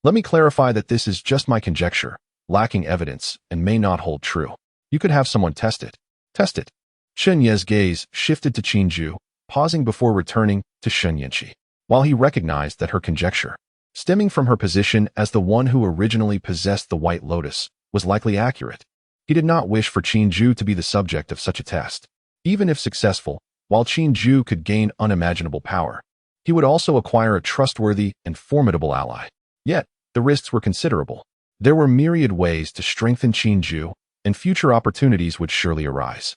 let me clarify that this is just my conjecture, lacking evidence, and may not hold true. You could have someone test it. Test it. Chen Ye's gaze shifted to Qin Ju, pausing before returning to Chen Ye. While he recognized that her conjecture, stemming from her position as the one who originally possessed the white lotus, was likely accurate, he did not wish for Qin Ju to be the subject of such a test. Even if successful, while Qin Ju could gain unimaginable power, he would also acquire a trustworthy and formidable ally. Yet, the risks were considerable. There were myriad ways to strengthen Qin Ju, and future opportunities would surely arise.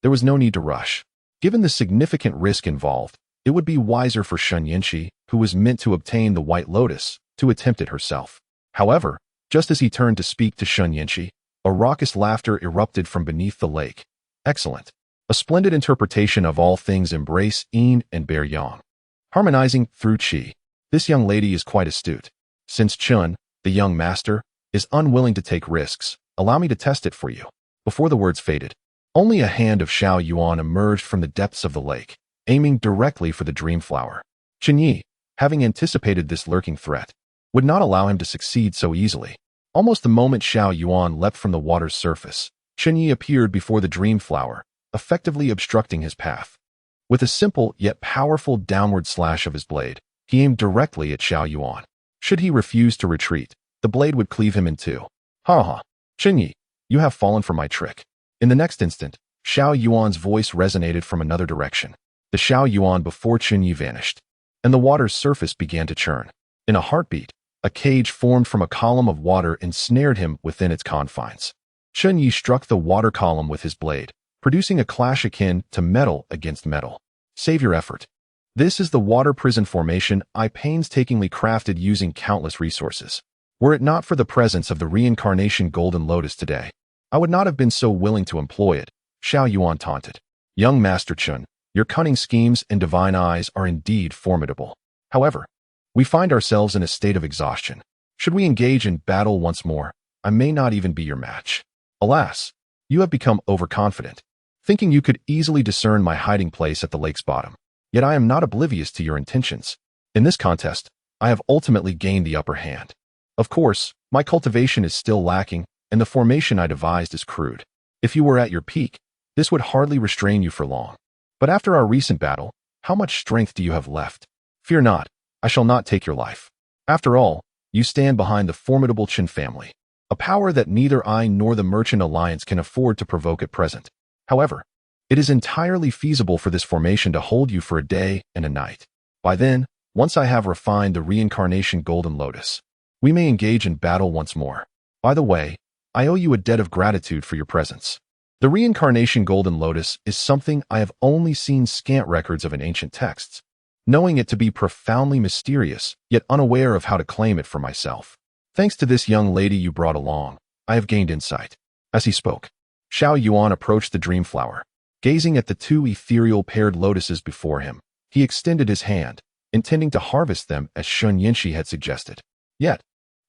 There was no need to rush. Given the significant risk involved, it would be wiser for Chen Ye, who was meant to obtain the white lotus, to attempt it herself. However, just as he turned to speak to Chen Ye, a raucous laughter erupted from beneath the lake. Excellent. A splendid interpretation of all things embrace yin and bear yang, harmonizing through qi. This young lady is quite astute. Since Chen, the young master, is unwilling to take risks, allow me to test it for you. Before the words faded, only a hand of Xiao Yuan emerged from the depths of the lake, aiming directly for the dream flower. Chen Ye, having anticipated this lurking threat, would not allow him to succeed so easily. Almost the moment Xiao Yuan leapt from the water's surface, Chen Ye appeared before the dream flower, effectively obstructing his path. With a simple yet powerful downward slash of his blade, he aimed directly at Xiao Yuan. Should he refuse to retreat, the blade would cleave him in two. Ha ha! Chen Ye, you have fallen for my trick. In the next instant, Xiao Yuan's voice resonated from another direction. The Xiao Yuan before Chen Ye vanished, and the water's surface began to churn. In a heartbeat, a cage formed from a column of water ensnared him within its confines. Chen Ye struck the water column with his blade, producing a clash akin to metal against metal. Save your effort. This is the water prison formation I painstakingly crafted using countless resources. Were it not for the presence of the reincarnation golden lotus today, I would not have been so willing to employ it, Xiao Yuan taunted. Young Master Chen, your cunning schemes and divine eyes are indeed formidable. However, we find ourselves in a state of exhaustion. Should we engage in battle once more, I may not even be your match. Alas, you have become overconfident, thinking you could easily discern my hiding place at the lake's bottom. Yet I am not oblivious to your intentions. In this contest, I have ultimately gained the upper hand. Of course, my cultivation is still lacking, and the formation I devised is crude. If you were at your peak, this would hardly restrain you for long. But after our recent battle, how much strength do you have left? Fear not, I shall not take your life. After all, you stand behind the formidable Chen family, a power that neither I nor the Merchant Alliance can afford to provoke at present. However, it is entirely feasible for this formation to hold you for a day and a night. By then, once I have refined the reincarnation golden lotus, we may engage in battle once more. By the way, I owe you a debt of gratitude for your presence. The reincarnation golden lotus is something I have only seen scant records of in ancient texts, knowing it to be profoundly mysterious, yet unaware of how to claim it for myself. Thanks to this young lady you brought along, I have gained insight. As he spoke, Xiao Yuan approached the dream flower. Gazing at the two ethereal paired lotuses before him, he extended his hand, intending to harvest them as Chen Ye had suggested. Yet,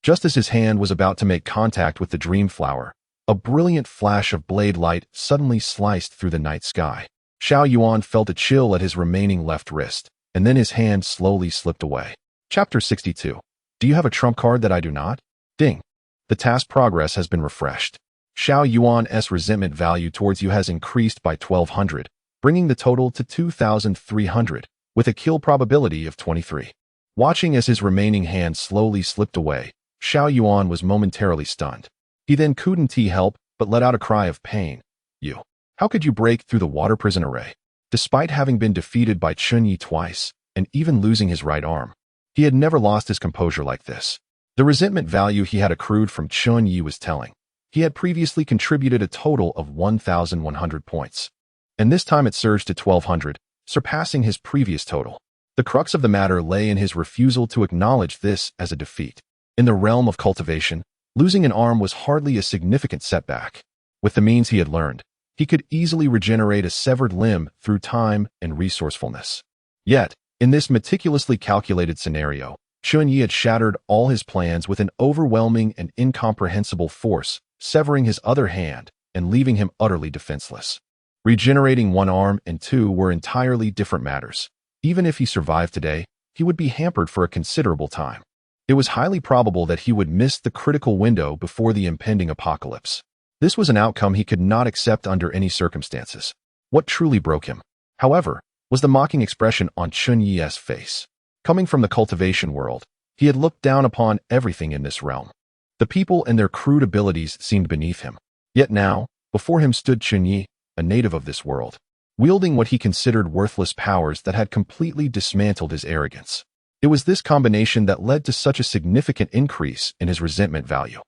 just as his hand was about to make contact with the dream flower, a brilliant flash of blade light suddenly sliced through the night sky. Xiao Yuan felt a chill at his remaining left wrist, and then his hand slowly slipped away. Chapter 62. Do you have a trump card that I do not? Ding. The task progress has been refreshed. Xiao Yuan's resentment value towards you has increased by 1,200, bringing the total to 2,300, with a kill probability of 23. Watching as his remaining hand slowly slipped away, Xiao Yuan was momentarily stunned. He then couldn't help but let out a cry of pain. You. How could you break through the water prison array? Despite having been defeated by Chen Ye twice, and even losing his right arm, he had never lost his composure like this. The resentment value he had accrued from Chen Ye was telling. He had previously contributed a total of 1,100 points, and this time it surged to 1,200, surpassing his previous total. The crux of the matter lay in his refusal to acknowledge this as a defeat. In the realm of cultivation, losing an arm was hardly a significant setback. With the means he had learned, he could easily regenerate a severed limb through time and resourcefulness. Yet, in this meticulously calculated scenario, Chen Ye had shattered all his plans with an overwhelming and incomprehensible force, severing his other hand and leaving him utterly defenseless. Regenerating one arm and two were entirely different matters. Even if he survived today, he would be hampered for a considerable time. It was highly probable that he would miss the critical window before the impending apocalypse. This was an outcome he could not accept under any circumstances. What truly broke him, however, was the mocking expression on Chen Ye's face. Coming from the cultivation world, he had looked down upon everything in this realm. The people and their crude abilities seemed beneath him. Yet now, before him stood Chen Ye, a native of this world, wielding what he considered worthless powers that had completely dismantled his arrogance. It was this combination that led to such a significant increase in his resentment value.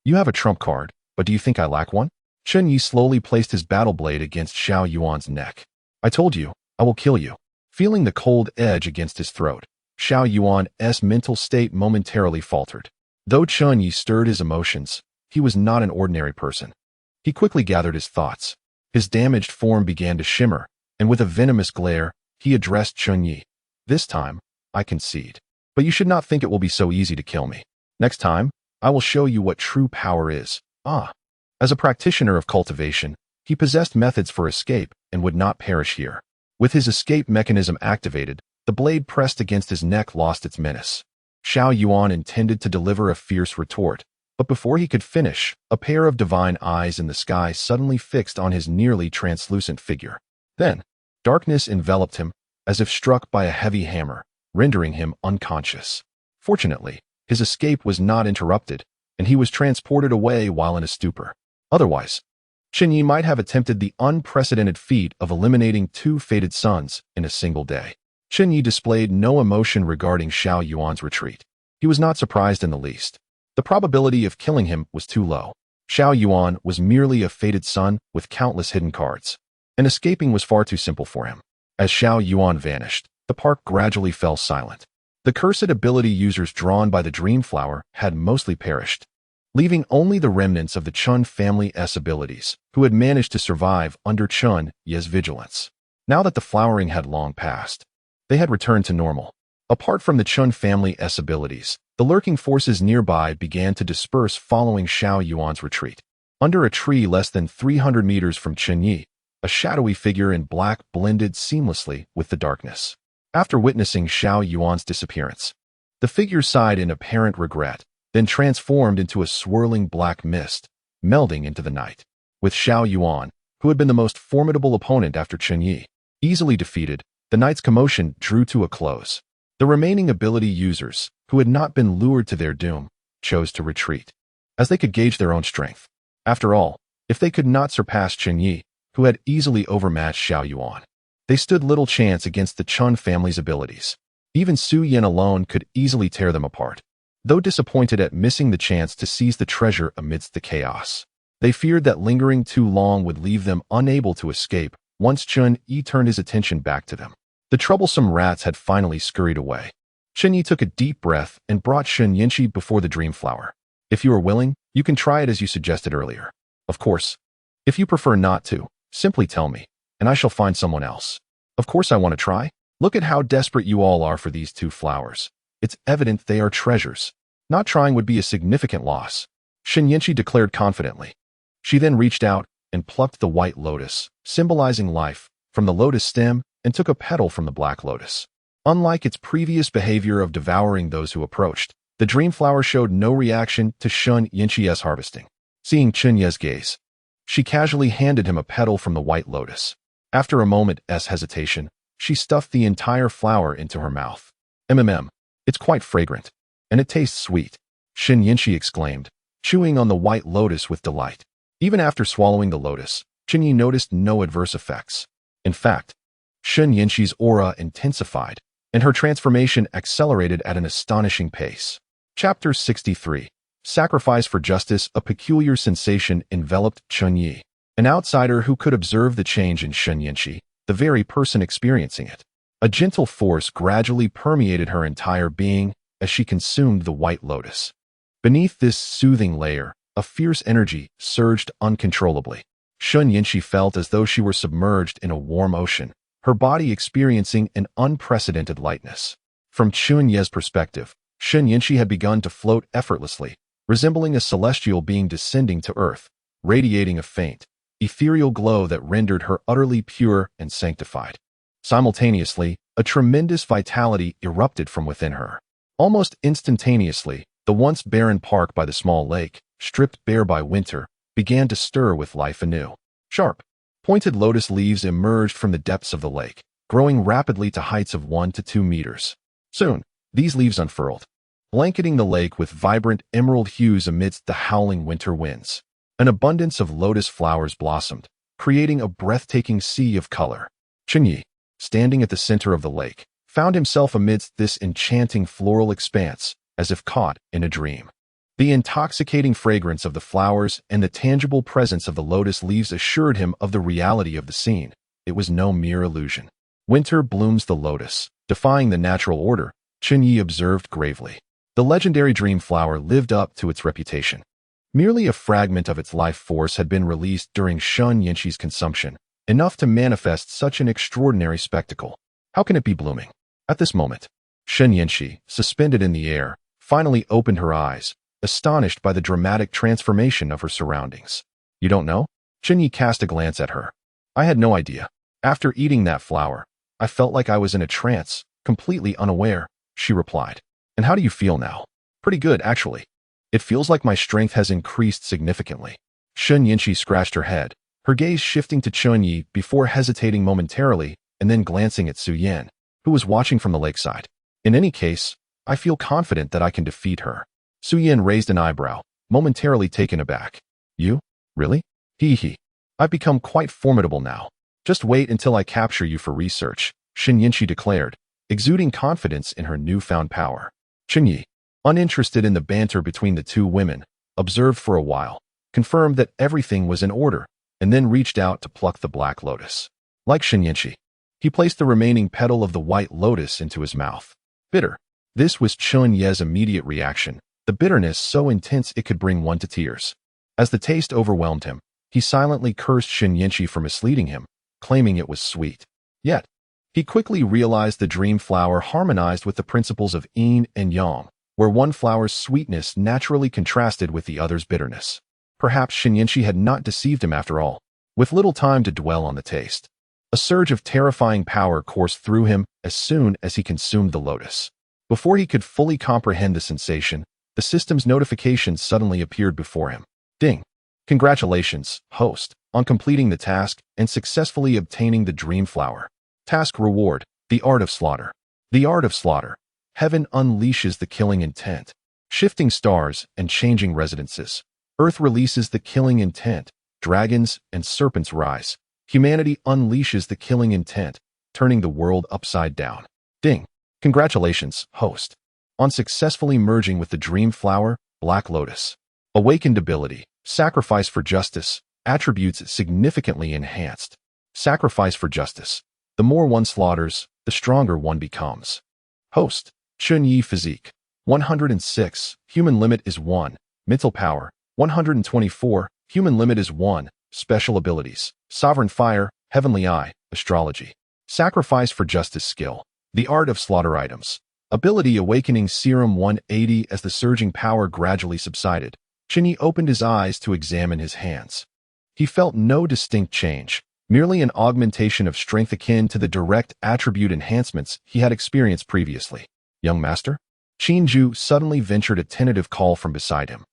You have a trump card, but do you think I lack one? Chen Ye slowly placed his battle blade against Xiao Yuan's neck. I told you, I will kill you. Feeling the cold edge against his throat, Xiao Yuan's mental state momentarily faltered. Though Chen Ye stirred his emotions, he was not an ordinary person. He quickly gathered his thoughts. His damaged form began to shimmer, and with a venomous glare, he addressed Chen Ye. This time, I concede. But you should not think it will be so easy to kill me. Next time, I will show you what true power is. As a practitioner of cultivation, he possessed methods for escape and would not perish here. With his escape mechanism activated, the blade pressed against his neck lost its menace. Xiao Yuan intended to deliver a fierce retort, but before he could finish, a pair of divine eyes in the sky suddenly fixed on his nearly translucent figure. Then, darkness enveloped him, as if struck by a heavy hammer, rendering him unconscious. Fortunately, his escape was not interrupted, and he was transported away while in a stupor. Otherwise, Chen Ye might have attempted the unprecedented feat of eliminating 2 fated sons in a single day. Chen Ye displayed no emotion regarding Xiao Yuan's retreat. He was not surprised in the least. The probability of killing him was too low. Xiao Yuan was merely a fated son with countless hidden cards, and escaping was far too simple for him. As Xiao Yuan vanished, the park gradually fell silent. The cursed ability users drawn by the Dream Flower had mostly perished, leaving only the remnants of the Chen family's abilities, who had managed to survive under Chen Ye's vigilance. Now that the flowering had long passed, they had returned to normal. Apart from the Chen family's abilities, the lurking forces nearby began to disperse following Xiao Yuan's retreat. Under a tree less than 300 meters from Chen Ye, a shadowy figure in black blended seamlessly with the darkness. After witnessing Xiao Yuan's disappearance, the figure sighed in apparent regret, then transformed into a swirling black mist, melding into the night. With Xiao Yuan, who had been the most formidable opponent after Chen Ye, easily defeated, the night's commotion drew to a close. The remaining ability users, who had not been lured to their doom, chose to retreat, as they could gauge their own strength. After all, if they could not surpass Chen Ye, who had easily overmatched Xiao Yuan, they stood little chance against the Chen family's abilities. Even Su Yan alone could easily tear them apart. Though disappointed at missing the chance to seize the treasure amidst the chaos, they feared that lingering too long would leave them unable to escape once Chen Ye turned his attention back to them. The troublesome rats had finally scurried away. Chen Ye took a deep breath and brought Shen Yinshi before the Dream Flower. If you are willing, you can try it as you suggested earlier. Of course, if you prefer not to, simply tell me, and I shall find someone else. Of course I want to try. Look at how desperate you all are for these 2 flowers. It's evident they are treasures. Not trying would be a significant loss, Shen Yinshi declared confidently. She then reached out and plucked the white lotus, symbolizing life, from the lotus stem and took a petal from the black lotus. Unlike its previous behavior of devouring those who approached, the Dream Flower showed no reaction to Shen Yinshi's harvesting. Seeing Chen Ye's gaze, she casually handed him a petal from the white lotus. After a moment's hesitation, she stuffed the entire flower into her mouth. It's quite fragrant, and it tastes sweet, Chen Ye exclaimed, chewing on the white lotus with delight. Even after swallowing the lotus, Chen Ye noticed no adverse effects. In fact, Chen Ye's aura intensified, and her transformation accelerated at an astonishing pace. Chapter 63. Sacrifice for Justice. A peculiar sensation enveloped Chen Ye, an outsider who could observe the change in Chen Ye, the very person experiencing it. A gentle force gradually permeated her entire being as she consumed the white lotus. Beneath this soothing layer, a fierce energy surged uncontrollably. Chen Ye felt as though she were submerged in a warm ocean, her body experiencing an unprecedented lightness. From Chen Ye's perspective, Chen Ye had begun to float effortlessly, resembling a celestial being descending to earth, radiating a faint, ethereal glow that rendered her utterly pure and sanctified. Simultaneously, a tremendous vitality erupted from within her. Almost instantaneously, the once barren park by the small lake, stripped bare by winter, began to stir with life anew. Sharp, pointed lotus leaves emerged from the depths of the lake, growing rapidly to heights of 1 to 2 meters. Soon, these leaves unfurled, blanketing the lake with vibrant emerald hues amidst the howling winter winds. An abundance of lotus flowers blossomed, creating a breathtaking sea of color. Chen Ye, standing at the center of the lake, found himself amidst this enchanting floral expanse, as if caught in a dream. The intoxicating fragrance of the flowers and the tangible presence of the lotus leaves assured him of the reality of the scene. It was no mere illusion. Winter blooms the lotus, defying the natural order, Chen Ye observed gravely. The legendary dream flower lived up to its reputation. Merely a fragment of its life force had been released during Chen Ye's consumption, enough to manifest such an extraordinary spectacle. How can it be blooming? At this moment, Chen Ye, suspended in the air, finally opened her eyes, astonished by the dramatic transformation of her surroundings. You don't know? Chen Ye cast a glance at her. I had no idea. After eating that flower, I felt like I was in a trance, completely unaware, she replied. And how do you feel now? Pretty good, actually. It feels like my strength has increased significantly. Chen Ye scratched her head, her gaze shifting to Chen Ye before hesitating momentarily and then glancing at Su Yan, who was watching from the lakeside. In any case, I feel confident that I can defeat her. Su Yan raised an eyebrow, momentarily taken aback. You? Really? Hee. I've become quite formidable now. Just wait until I capture you for research, Chen Ye declared, exuding confidence in her newfound power. Chen Ye, uninterested in the banter between the two women, observed for a while, confirmed that everything was in order, and then reached out to pluck the black lotus. Like Chen Ye, he placed the remaining petal of the white lotus into his mouth. Bitter. This was Chen Ye's immediate reaction, the bitterness so intense it could bring one to tears. As the taste overwhelmed him, he silently cursed Chen Ye for misleading him, claiming it was sweet. Yet, he quickly realized the dream flower harmonized with the principles of yin and yang, where one flower's sweetness naturally contrasted with the other's bitterness. Perhaps Chen Ye had not deceived him after all. With little time to dwell on the taste, a surge of terrifying power coursed through him as soon as he consumed the lotus. Before he could fully comprehend the sensation, the system's notification suddenly appeared before him. Ding! Congratulations, host, on completing the task and successfully obtaining the dream flower. Task reward, the art of slaughter. The art of slaughter. Heaven unleashes the killing intent. Shifting stars and changing residences. Earth releases the killing intent. Dragons and serpents rise. Humanity unleashes the killing intent, turning the world upside down. Ding! Congratulations, host, on successfully merging with the dream flower, Black Lotus. Awakened ability, sacrifice for justice, attributes significantly enhanced. Sacrifice for justice. The more one slaughters, the stronger one becomes. Host, Chen Ye physique, 106, human limit is 1, mental power, 124, human limit is 1, special abilities, sovereign fire, heavenly eye, astrology. Sacrifice for justice skill, the art of slaughter items. Ability awakening serum 180. As the surging power gradually subsided, Chen Ye opened his eyes to examine his hands. He felt no distinct change, merely an augmentation of strength akin to the direct attribute enhancements he had experienced previously. Young master? Qin Ju suddenly ventured a tentative call from beside him.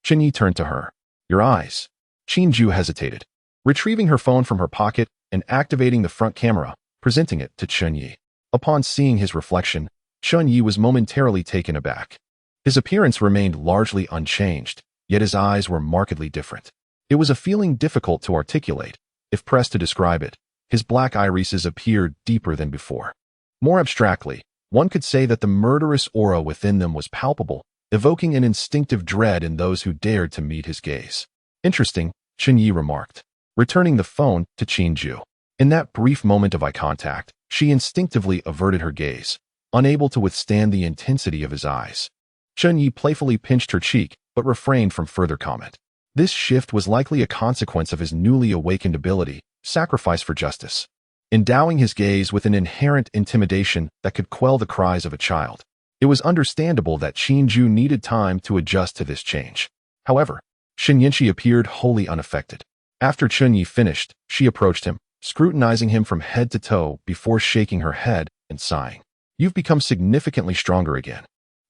Chen Ye turned to her. Your eyes. Chen Ye hesitated, retrieving her phone from her pocket and activating the front camera, presenting it to Chen Ye. Upon seeing his reflection, Chen Ye was momentarily taken aback. His appearance remained largely unchanged, yet his eyes were markedly different. It was a feeling difficult to articulate. If pressed to describe it, his black irises appeared deeper than before. More abstractly, one could say that the murderous aura within them was palpable, evoking an instinctive dread in those who dared to meet his gaze. Interesting, Chen Ye remarked, returning the phone to Chen Ye. In that brief moment of eye contact, she instinctively averted her gaze, unable to withstand the intensity of his eyes. Chen Ye playfully pinched her cheek, but refrained from further comment. This shift was likely a consequence of his newly awakened ability, sacrifice for justice, endowing his gaze with an inherent intimidation that could quell the cries of a child. It was understandable that Chen Ye needed time to adjust to this change. However, Chen Ye appeared wholly unaffected. After Chen Ye finished, she approached him, scrutinizing him from head to toe before shaking her head and sighing. You've become significantly stronger again.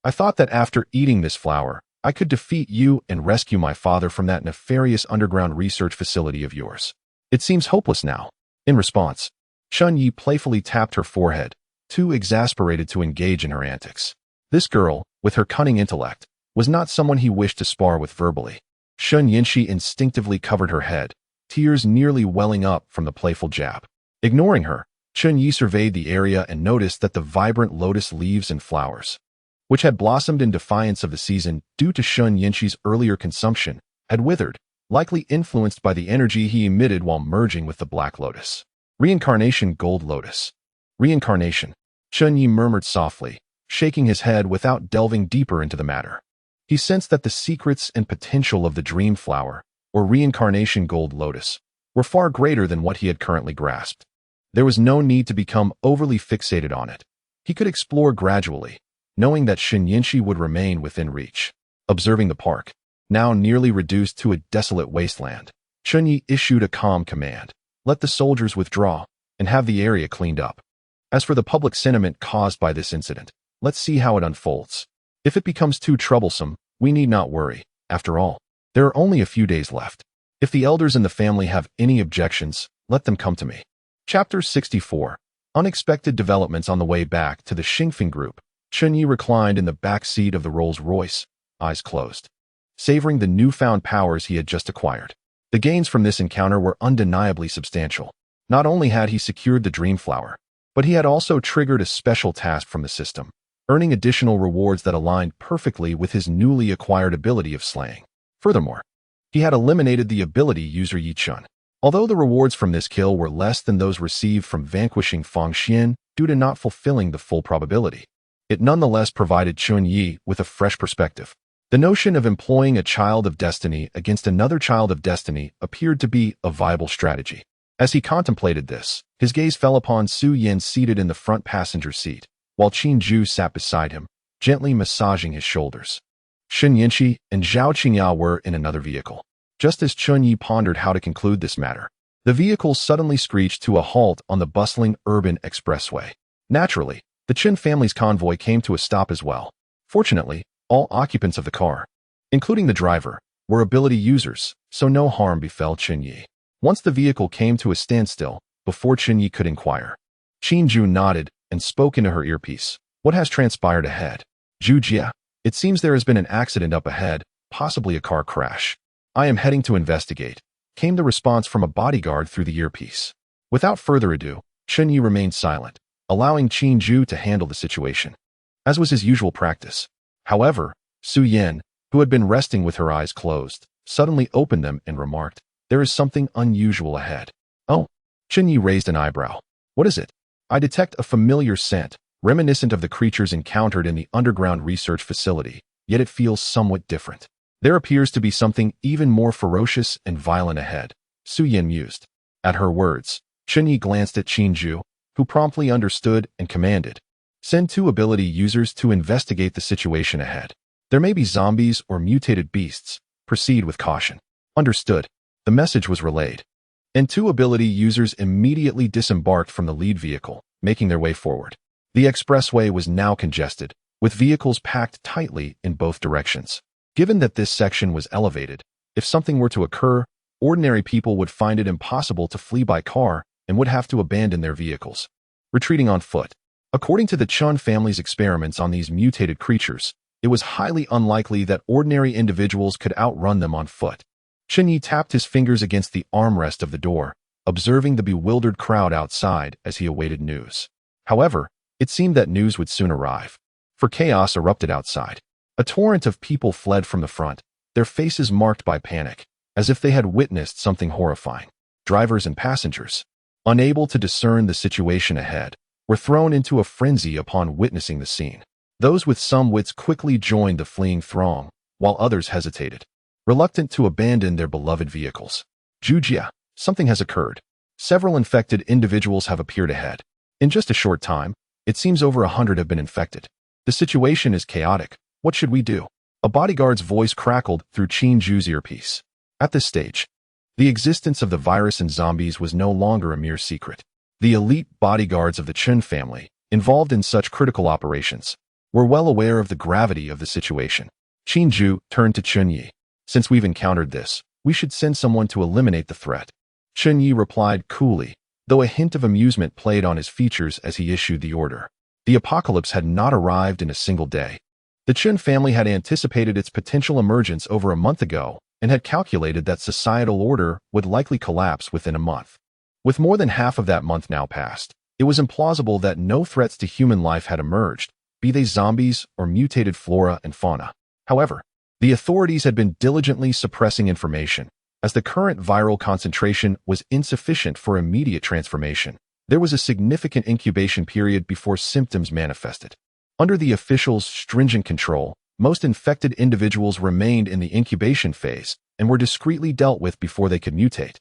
I thought that after eating this flower, I could defeat you and rescue my father from that nefarious underground research facility of yours. It seems hopeless now. In response, Chen Ye playfully tapped her forehead, too exasperated to engage in her antics. This girl, with her cunning intellect, was not someone he wished to spar with verbally. Chen Ye instinctively covered her head, tears nearly welling up from the playful jab. Ignoring her, Chen Ye surveyed the area and noticed that the vibrant lotus leaves and flowers, which had blossomed in defiance of the season due to Chen Ye's earlier consumption, had withered, likely influenced by the energy he emitted while merging with the black lotus. Reincarnation gold lotus. Reincarnation, Chen Ye murmured softly, shaking his head without delving deeper into the matter. He sensed that the secrets and potential of the dream flower, or reincarnation gold lotus, were far greater than what he had currently grasped. There was no need to become overly fixated on it. He could explore gradually, knowing that Chen Ye would remain within reach. Observing the park, now nearly reduced to a desolate wasteland, Chen Ye issued a calm command. Let the soldiers withdraw and have the area cleaned up. As for the public sentiment caused by this incident, let's see how it unfolds. If it becomes too troublesome, we need not worry. After all, there are only a few days left. If the elders in the family have any objections, let them come to me. Chapter 64. Unexpected developments on the way back to the Xingfeng group. Chen Ye reclined in the back seat of the Rolls-Royce, eyes closed, savoring the newfound powers he had just acquired. The gains from this encounter were undeniably substantial. Not only had he secured the dream flower, but he had also triggered a special task from the system, earning additional rewards that aligned perfectly with his newly acquired ability of slaying. Furthermore, he had eliminated the ability user Yi Chun. Although the rewards from this kill were less than those received from vanquishing Fang Xian due to not fulfilling the full probability, it nonetheless provided Chen Ye with a fresh perspective. The notion of employing a child of destiny against another child of destiny appeared to be a viable strategy. As he contemplated this, his gaze fell upon Su Yan seated in the front passenger seat, while Qin Ju sat beside him, gently massaging his shoulders. Shen Yinchi and Zhao Qingya were in another vehicle. Just as Chen Ye pondered how to conclude this matter, the vehicle suddenly screeched to a halt on the bustling urban expressway. Naturally, the Chen family's convoy came to a stop as well. Fortunately, all occupants of the car, including the driver, were ability users, so no harm befell Chen Ye. Once the vehicle came to a standstill, before Chen Ye could inquire, Qin Ju nodded and spoke into her earpiece. What has transpired ahead? Zhu Jia, it seems there has been an accident up ahead, possibly a car crash. I am heading to investigate, came the response from a bodyguard through the earpiece. Without further ado, Chen Ye remained silent, allowing Qin Ju to handle the situation, as was his usual practice. However, Su Yan, who had been resting with her eyes closed, suddenly opened them and remarked, there is something unusual ahead. Oh, Chen Ye raised an eyebrow. What is it? I detect a familiar scent, reminiscent of the creatures encountered in the underground research facility, yet it feels somewhat different. There appears to be something even more ferocious and violent ahead, Su Yan mused. At her words, Chen Ye glanced at Qin Ju, who promptly understood and commanded, send 2 ability users to investigate the situation ahead. There may be zombies or mutated beasts. Proceed with caution. Understood. The message was relayed, and 2 ability users immediately disembarked from the lead vehicle, making their way forward. The expressway was now congested, with vehicles packed tightly in both directions. Given that this section was elevated, If something were to occur, ordinary people would find it impossible to flee by car and would have to abandon their vehicles, retreating on foot. According to the Chen family's experiments on these mutated creatures, it was highly unlikely that ordinary individuals could outrun them on foot. Chen Ye tapped his fingers against the armrest of the door, observing the bewildered crowd outside as he awaited news. However, it seemed that news would soon arrive, for chaos erupted outside. A torrent of people fled from the front, their faces marked by panic, as if they had witnessed something horrifying. Drivers and passengers, unable to discern the situation ahead, were thrown into a frenzy upon witnessing the scene. Those with some wits quickly joined the fleeing throng, while others hesitated, reluctant to abandon their beloved vehicles. Jujia, something has occurred. Several infected individuals have appeared ahead. In just a short time, it seems over 100 have been infected. The situation is chaotic. What should we do? A bodyguard's voice crackled through Chen Ye's earpiece. At this stage, the existence of the virus and zombies was no longer a mere secret. The elite bodyguards of the Chen family, involved in such critical operations, were well aware of the gravity of the situation. Chen Ye turned to Chen Ye. Since we've encountered this, we should send someone to eliminate the threat. Chen Ye replied coolly, though a hint of amusement played on his features as he issued the order. The apocalypse had not arrived in a single day. The Chen family had anticipated its potential emergence over a month ago and had calculated that societal order would likely collapse within a month. With more than half of that month now passed, it was implausible that no threats to human life had emerged, be they zombies or mutated flora and fauna. However, the authorities had been diligently suppressing information, as the current viral concentration was insufficient for immediate transformation. There was a significant incubation period before symptoms manifested. Under the officials' stringent control, most infected individuals remained in the incubation phase and were discreetly dealt with before they could mutate,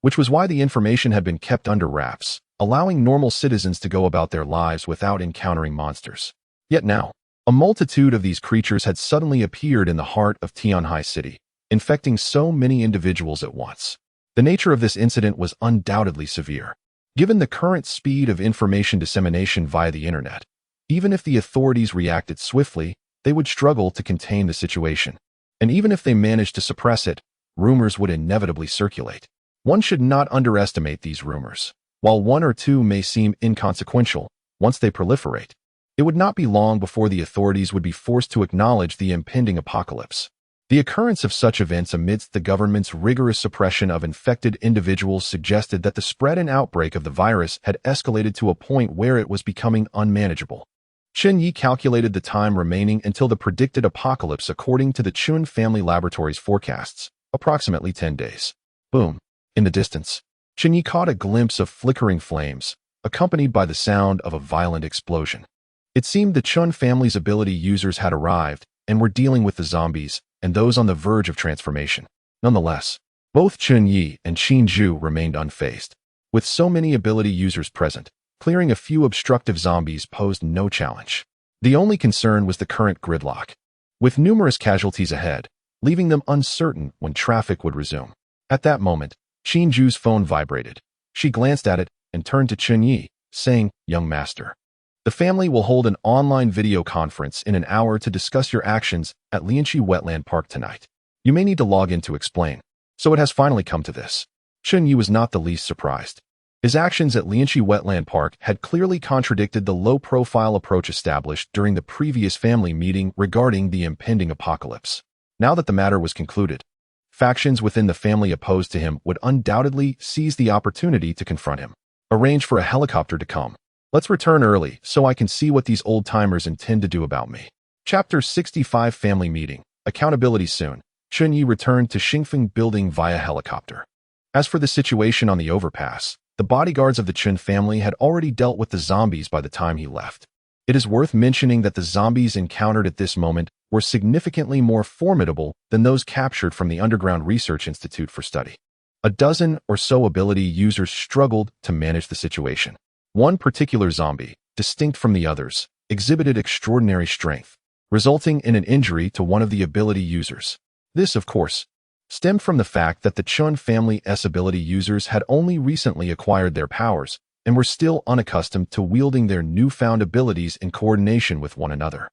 which was why the information had been kept under wraps, allowing normal citizens to go about their lives without encountering monsters. Yet now, a multitude of these creatures had suddenly appeared in the heart of Tianhai City, infecting so many individuals at once. The nature of this incident was undoubtedly severe. Given the current speed of information dissemination via the internet, even if the authorities reacted swiftly, they would struggle to contain the situation. And even if they managed to suppress it, rumors would inevitably circulate. One should not underestimate these rumors. While one or two may seem inconsequential, once they proliferate, it would not be long before the authorities would be forced to acknowledge the impending apocalypse. The occurrence of such events amidst the government's rigorous suppression of infected individuals suggested that the spread and outbreak of the virus had escalated to a point where it was becoming unmanageable. Chen Ye calculated the time remaining until the predicted apocalypse according to the Chen family laboratory's forecasts, approximately 10 days. Boom. In the distance, Chen Ye caught a glimpse of flickering flames, accompanied by the sound of a violent explosion. It seemed the Chen family's ability users had arrived and were dealing with the zombies and those on the verge of transformation. Nonetheless, both Chen Ye and Chen Ye remained unfazed. With so many ability users present, clearing a few obstructive zombies posed no challenge. The only concern was the current gridlock, with numerous casualties ahead, leaving them uncertain when traffic would resume. At that moment, Chen Ye's phone vibrated. She glanced at it and turned to Chen Ye, saying, "Young master, the family will hold an online video conference in an hour to discuss your actions at Lianqi Wetland Park tonight. You may need to log in to explain." So it has finally come to this. Chen Ye was not the least surprised. His actions at Lianqi Wetland Park had clearly contradicted the low-profile approach established during the previous family meeting regarding the impending apocalypse. Now that the matter was concluded, factions within the family opposed to him would undoubtedly seize the opportunity to confront him. Arrange for a helicopter to come. Let's return early so I can see what these old-timers intend to do about me. Chapter 65 Family Meeting. Accountability soon. Chen Ye returned to Xingfeng Building via helicopter. As for the situation on the overpass, the bodyguards of the Chen family had already dealt with the zombies by the time he left. It is worth mentioning that the zombies encountered at this moment were significantly more formidable than those captured from the Underground Research Institute for study. A dozen or so ability users struggled to manage the situation. One particular zombie, distinct from the others, exhibited extraordinary strength, resulting in an injury to one of the ability users. This, of course, stemmed from the fact that the Chen family's ability users had only recently acquired their powers and were still unaccustomed to wielding their newfound abilities in coordination with one another.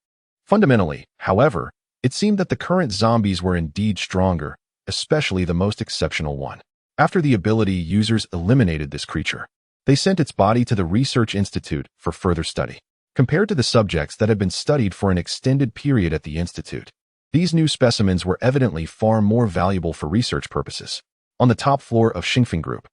Fundamentally, however, it seemed that the current zombies were indeed stronger, especially the most exceptional one. After the ability, users eliminated this creature. They sent its body to the Research Institute for further study. Compared to the subjects that had been studied for an extended period at the institute, these new specimens were evidently far more valuable for research purposes. On the top floor of Xingfeng Group,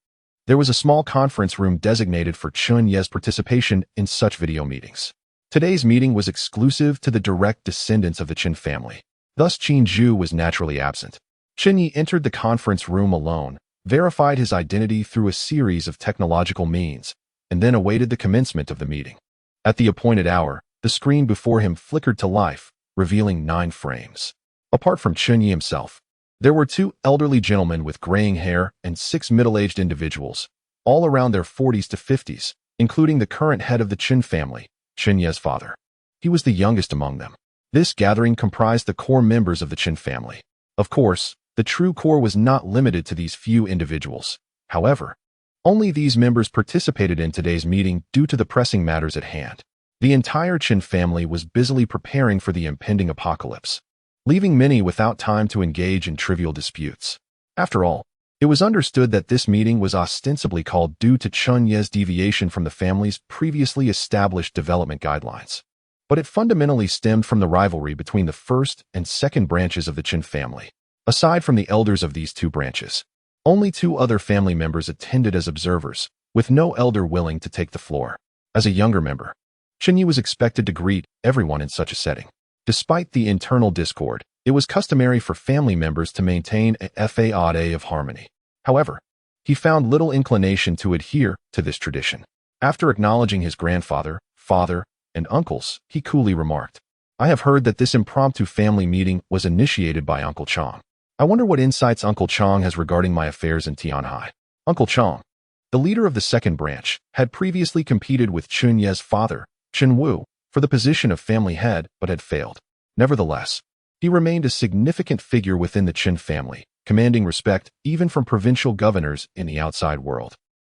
there was a small conference room designated for Chen Ye's participation in such video meetings. Today's meeting was exclusive to the direct descendants of the Chen family. Thus, Qin Zhu was naturally absent. Chen Ye entered the conference room alone, verified his identity through a series of technological means, and then awaited the commencement of the meeting. At the appointed hour, the screen before him flickered to life, revealing 9 frames. Apart from Chen Ye himself, there were 2 elderly gentlemen with graying hair and 6 middle-aged individuals, all around their 40s to 50s, including the current head of the Chen family, Chen Ye's father. He was the youngest among them. This gathering comprised the core members of the Chen family. Of course, the true core was not limited to these few individuals. However, only these members participated in today's meeting due to the pressing matters at hand. The entire Chen family was busily preparing for the impending apocalypse, leaving many without time to engage in trivial disputes. After all, it was understood that this meeting was ostensibly called due to Chen Ye's deviation from the family's previously established development guidelines. But it fundamentally stemmed from the rivalry between the first and second branches of the Chen family. Aside from the elders of these 2 branches, only 2 other family members attended as observers, with no elder willing to take the floor. As a younger member, Chen Ye was expected to greet everyone in such a setting. Despite the internal discord, it was customary for family members to maintain a facade of harmony. However, he found little inclination to adhere to this tradition. After acknowledging his grandfather, father, and uncles, he coolly remarked, "I have heard that this impromptu family meeting was initiated by Uncle Chang. I wonder what insights Uncle Chang has regarding my affairs in Tianhai." Uncle Chang, the leader of the second branch, had previously competed with Chen Ye's father, Chen Wu, for the position of family head but had failed. Nevertheless, he remained a significant figure within the Chen family, commanding respect even from provincial governors in the outside world.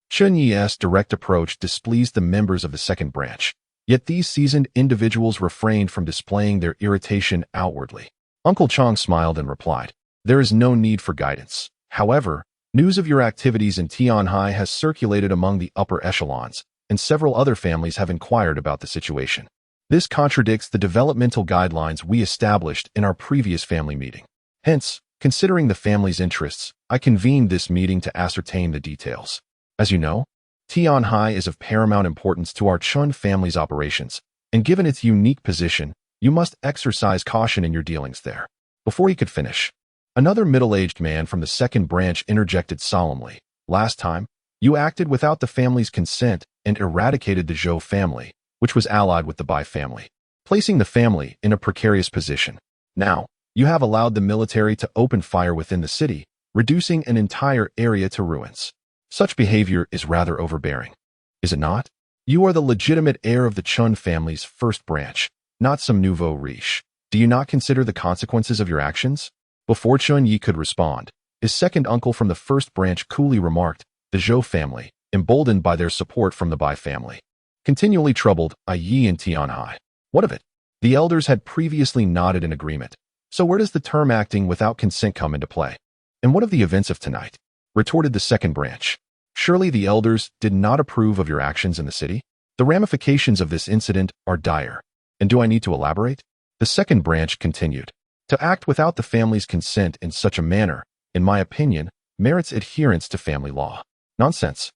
Chen Ye's direct approach displeased the members of the second branch, yet these seasoned individuals refrained from displaying their irritation outwardly. Uncle Chang smiled and replied, "There is no need for guidance. However, news of your activities in Tianhai has circulated among the upper echelons, and several other families have inquired about the situation. This contradicts the developmental guidelines we established in our previous family meeting. Hence, considering the family's interests, I convened this meeting to ascertain the details. As you know, Tianhai is of paramount importance to our Chen family's operations, and given its unique position, you must exercise caution in your dealings there." Before he could finish, another middle-aged man from the second branch interjected solemnly, "Last time, you acted without the family's consent and eradicated the Zhou family, which was allied with the Bai family, placing the family in a precarious position. Now, you have allowed the military to open fire within the city, reducing an entire area to ruins. Such behavior is rather overbearing, is it not? You are the legitimate heir of the Chen family's first branch, not some nouveau riche. Do you not consider the consequences of your actions?" Before Chen Ye could respond, his second uncle from the first branch coolly remarked, "The Zhou family, emboldened by their support from the Bai family, continually troubled Yi in Tianhai. What of it?" The elders had previously nodded in agreement. "So where does the term acting without consent come into play? And what of the events of tonight?" retorted the second branch. "Surely the elders did not approve of your actions in the city? The ramifications of this incident are dire. And do I need to elaborate?" The second branch continued. "To act without the family's consent in such a manner, in my opinion, merits adherence to family law." "Nonsense,"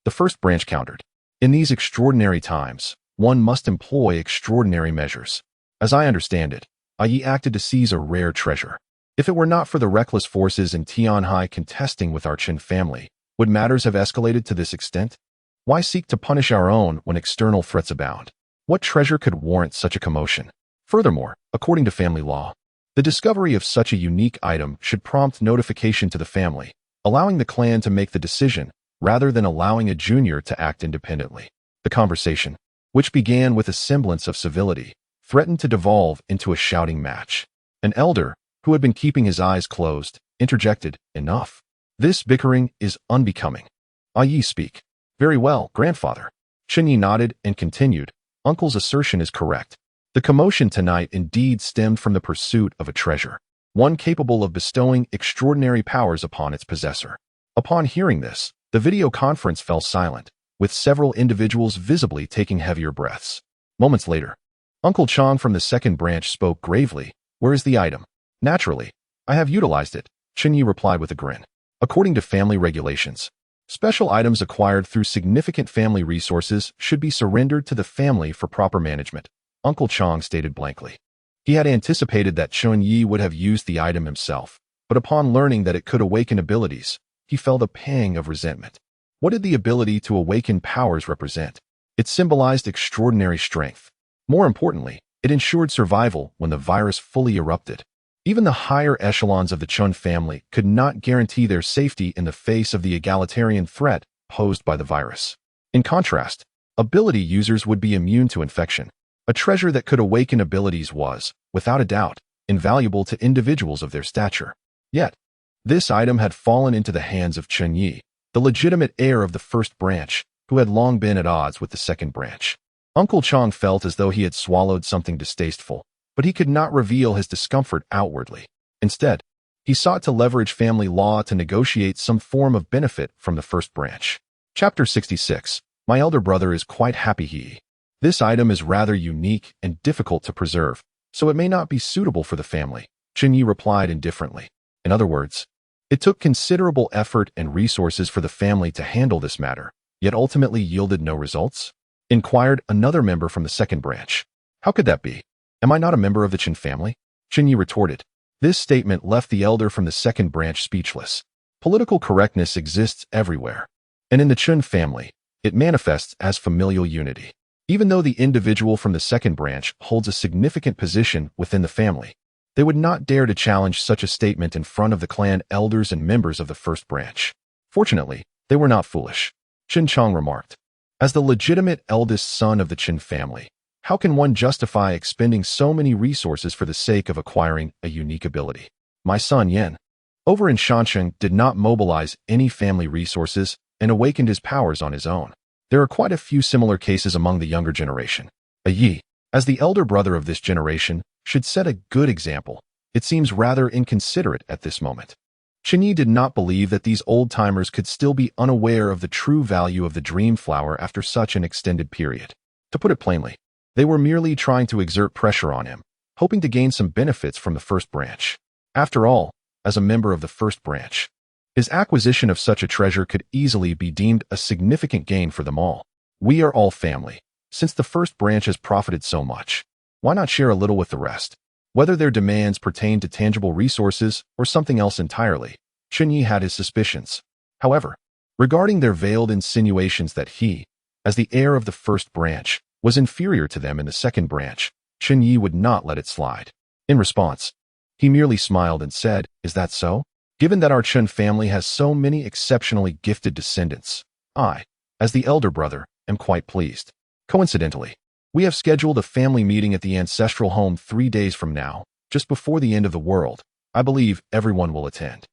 the first branch countered. "In these extraordinary times, one must employ extraordinary measures. As I understand it, Yi acted to seize a rare treasure. If it were not for the reckless forces in Tianhai contesting with our Chen family, would matters have escalated to this extent? Why seek to punish our own when external threats abound? What treasure could warrant such a commotion? Furthermore, according to family law, the discovery of such a unique item should prompt notification to the family, allowing the clan to make the decision, rather than allowing a junior to act independently." The conversation, which began with a semblance of civility, threatened to devolve into a shouting match. An elder, who had been keeping his eyes closed, interjected, "Enough. This bickering is unbecoming. Yi, speak." "Very well, grandfather." Chen Ye nodded and continued, "Uncle's assertion is correct. The commotion tonight indeed stemmed from the pursuit of a treasure. one capable of bestowing extraordinary powers upon its possessor. Upon hearing this, the video conference fell silent, with several individuals visibly taking heavier breaths. Moments later, Uncle Chong from the second branch spoke gravely. "Where is the item?" "Naturally, I have utilized it," Chen Ye replied with a grin. "According to family regulations, special items acquired through significant family resources should be surrendered to the family for proper management," Uncle Chong stated blankly. He had anticipated that Chen Ye would have used the item himself, but upon learning that it could awaken abilities, he felt a pang of resentment. What did the ability to awaken powers represent? It symbolized extraordinary strength. More importantly, it ensured survival when the virus fully erupted. Even the higher echelons of the Chen family could not guarantee their safety in the face of the egalitarian threat posed by the virus. In contrast, ability users would be immune to infection. A treasure that could awaken abilities was, without a doubt, invaluable to individuals of their stature. Yet, this item had fallen into the hands of Chen Ye, the legitimate heir of the first branch, who had long been at odds with the second branch. Uncle Chong felt as though he had swallowed something distasteful, but he could not reveal his discomfort outwardly. Instead, he sought to leverage family law to negotiate some form of benefit from the first branch. Chapter 66. My elder brother is quite happy. This item is rather unique and difficult to preserve, so it may not be suitable for the family, Chen Ye replied indifferently. In other words, it took considerable effort and resources for the family to handle this matter, yet ultimately yielded no results? Inquired another member from the second branch. How could that be? Am I not a member of the Chen family? Chen Ye retorted. This statement left the elder from the second branch speechless. Political correctness exists everywhere, and in the Chen family, it manifests as familial unity. Even though the individual from the second branch holds a significant position within the family, they would not dare to challenge such a statement in front of the clan elders and members of the first branch. Fortunately, they were not foolish. Chen Chong remarked. As the legitimate eldest son of the Chen family, how can one justify expending so many resources for the sake of acquiring a unique ability? My son Yan, over in Shansheng, did not mobilize any family resources and awakened his powers on his own. There are quite a few similar cases among the younger generation. A Yi, as the elder brother of this generation, should set a good example. It seems rather inconsiderate at this moment. Chen Ye did not believe that these old-timers could still be unaware of the true value of the dream flower after such an extended period. To put it plainly, they were merely trying to exert pressure on him, hoping to gain some benefits from the first branch. After all, as a member of the first branch, his acquisition of such a treasure could easily be deemed a significant gain for them all. We are all family. Since the first branch has profited so much, why not share a little with the rest? Whether their demands pertain to tangible resources or something else entirely, Chen Ye had his suspicions. However, regarding their veiled insinuations that he, as the heir of the first branch, was inferior to them in the second branch, Chen Ye would not let it slide. In response, he merely smiled and said, "Is that so? Given that our Chen family has so many exceptionally gifted descendants, I, as the elder brother, am quite pleased. Coincidentally, we have scheduled a family meeting at the ancestral home 3 days from now, just before the end of the world. I believe everyone will attend.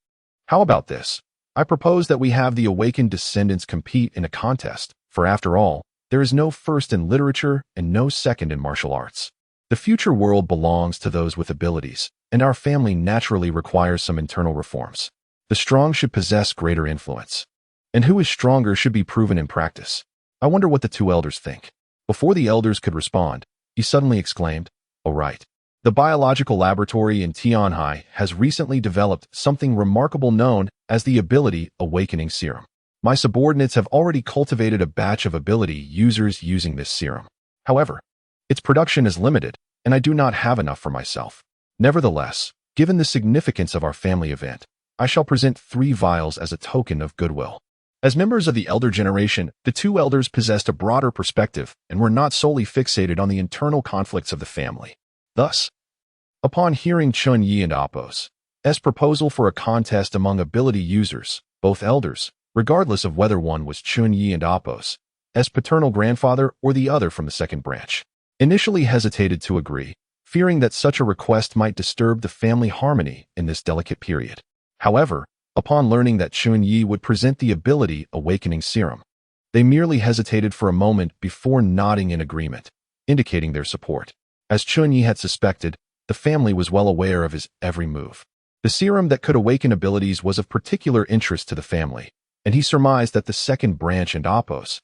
How about this? I propose that we have the awakened descendants compete in a contest, for after all, there is no first in literature and no second in martial arts. The future world belongs to those with abilities, and our family naturally requires some internal reforms. The strong should possess greater influence, and who is stronger should be proven in practice. I wonder what the two elders think." Before the elders could respond, he suddenly exclaimed, "Oh right. The biological laboratory in Tianhai has recently developed something remarkable known as the Ability Awakening Serum. My subordinates have already cultivated a batch of ability users using this serum. However, its production is limited, and I do not have enough for myself. Nevertheless, given the significance of our family event, I shall present 3 vials as a token of goodwill." As members of the elder generation, the two elders possessed a broader perspective and were not solely fixated on the internal conflicts of the family. Thus, upon hearing Chen Ye and Appo's proposal for a contest among ability users, both elders, regardless of whether one was Chen Ye and Appo's paternal grandfather or the other from the second branch, initially hesitated to agree, fearing that such a request might disturb the family harmony in this delicate period. However, upon learning that Chen Ye would present the Ability Awakening Serum, they merely hesitated for a moment before nodding in agreement, indicating their support. As Chen Ye had suspected, the family was well aware of his every move. The serum that could awaken abilities was of particular interest to the family, and he surmised that the second branch and Apos'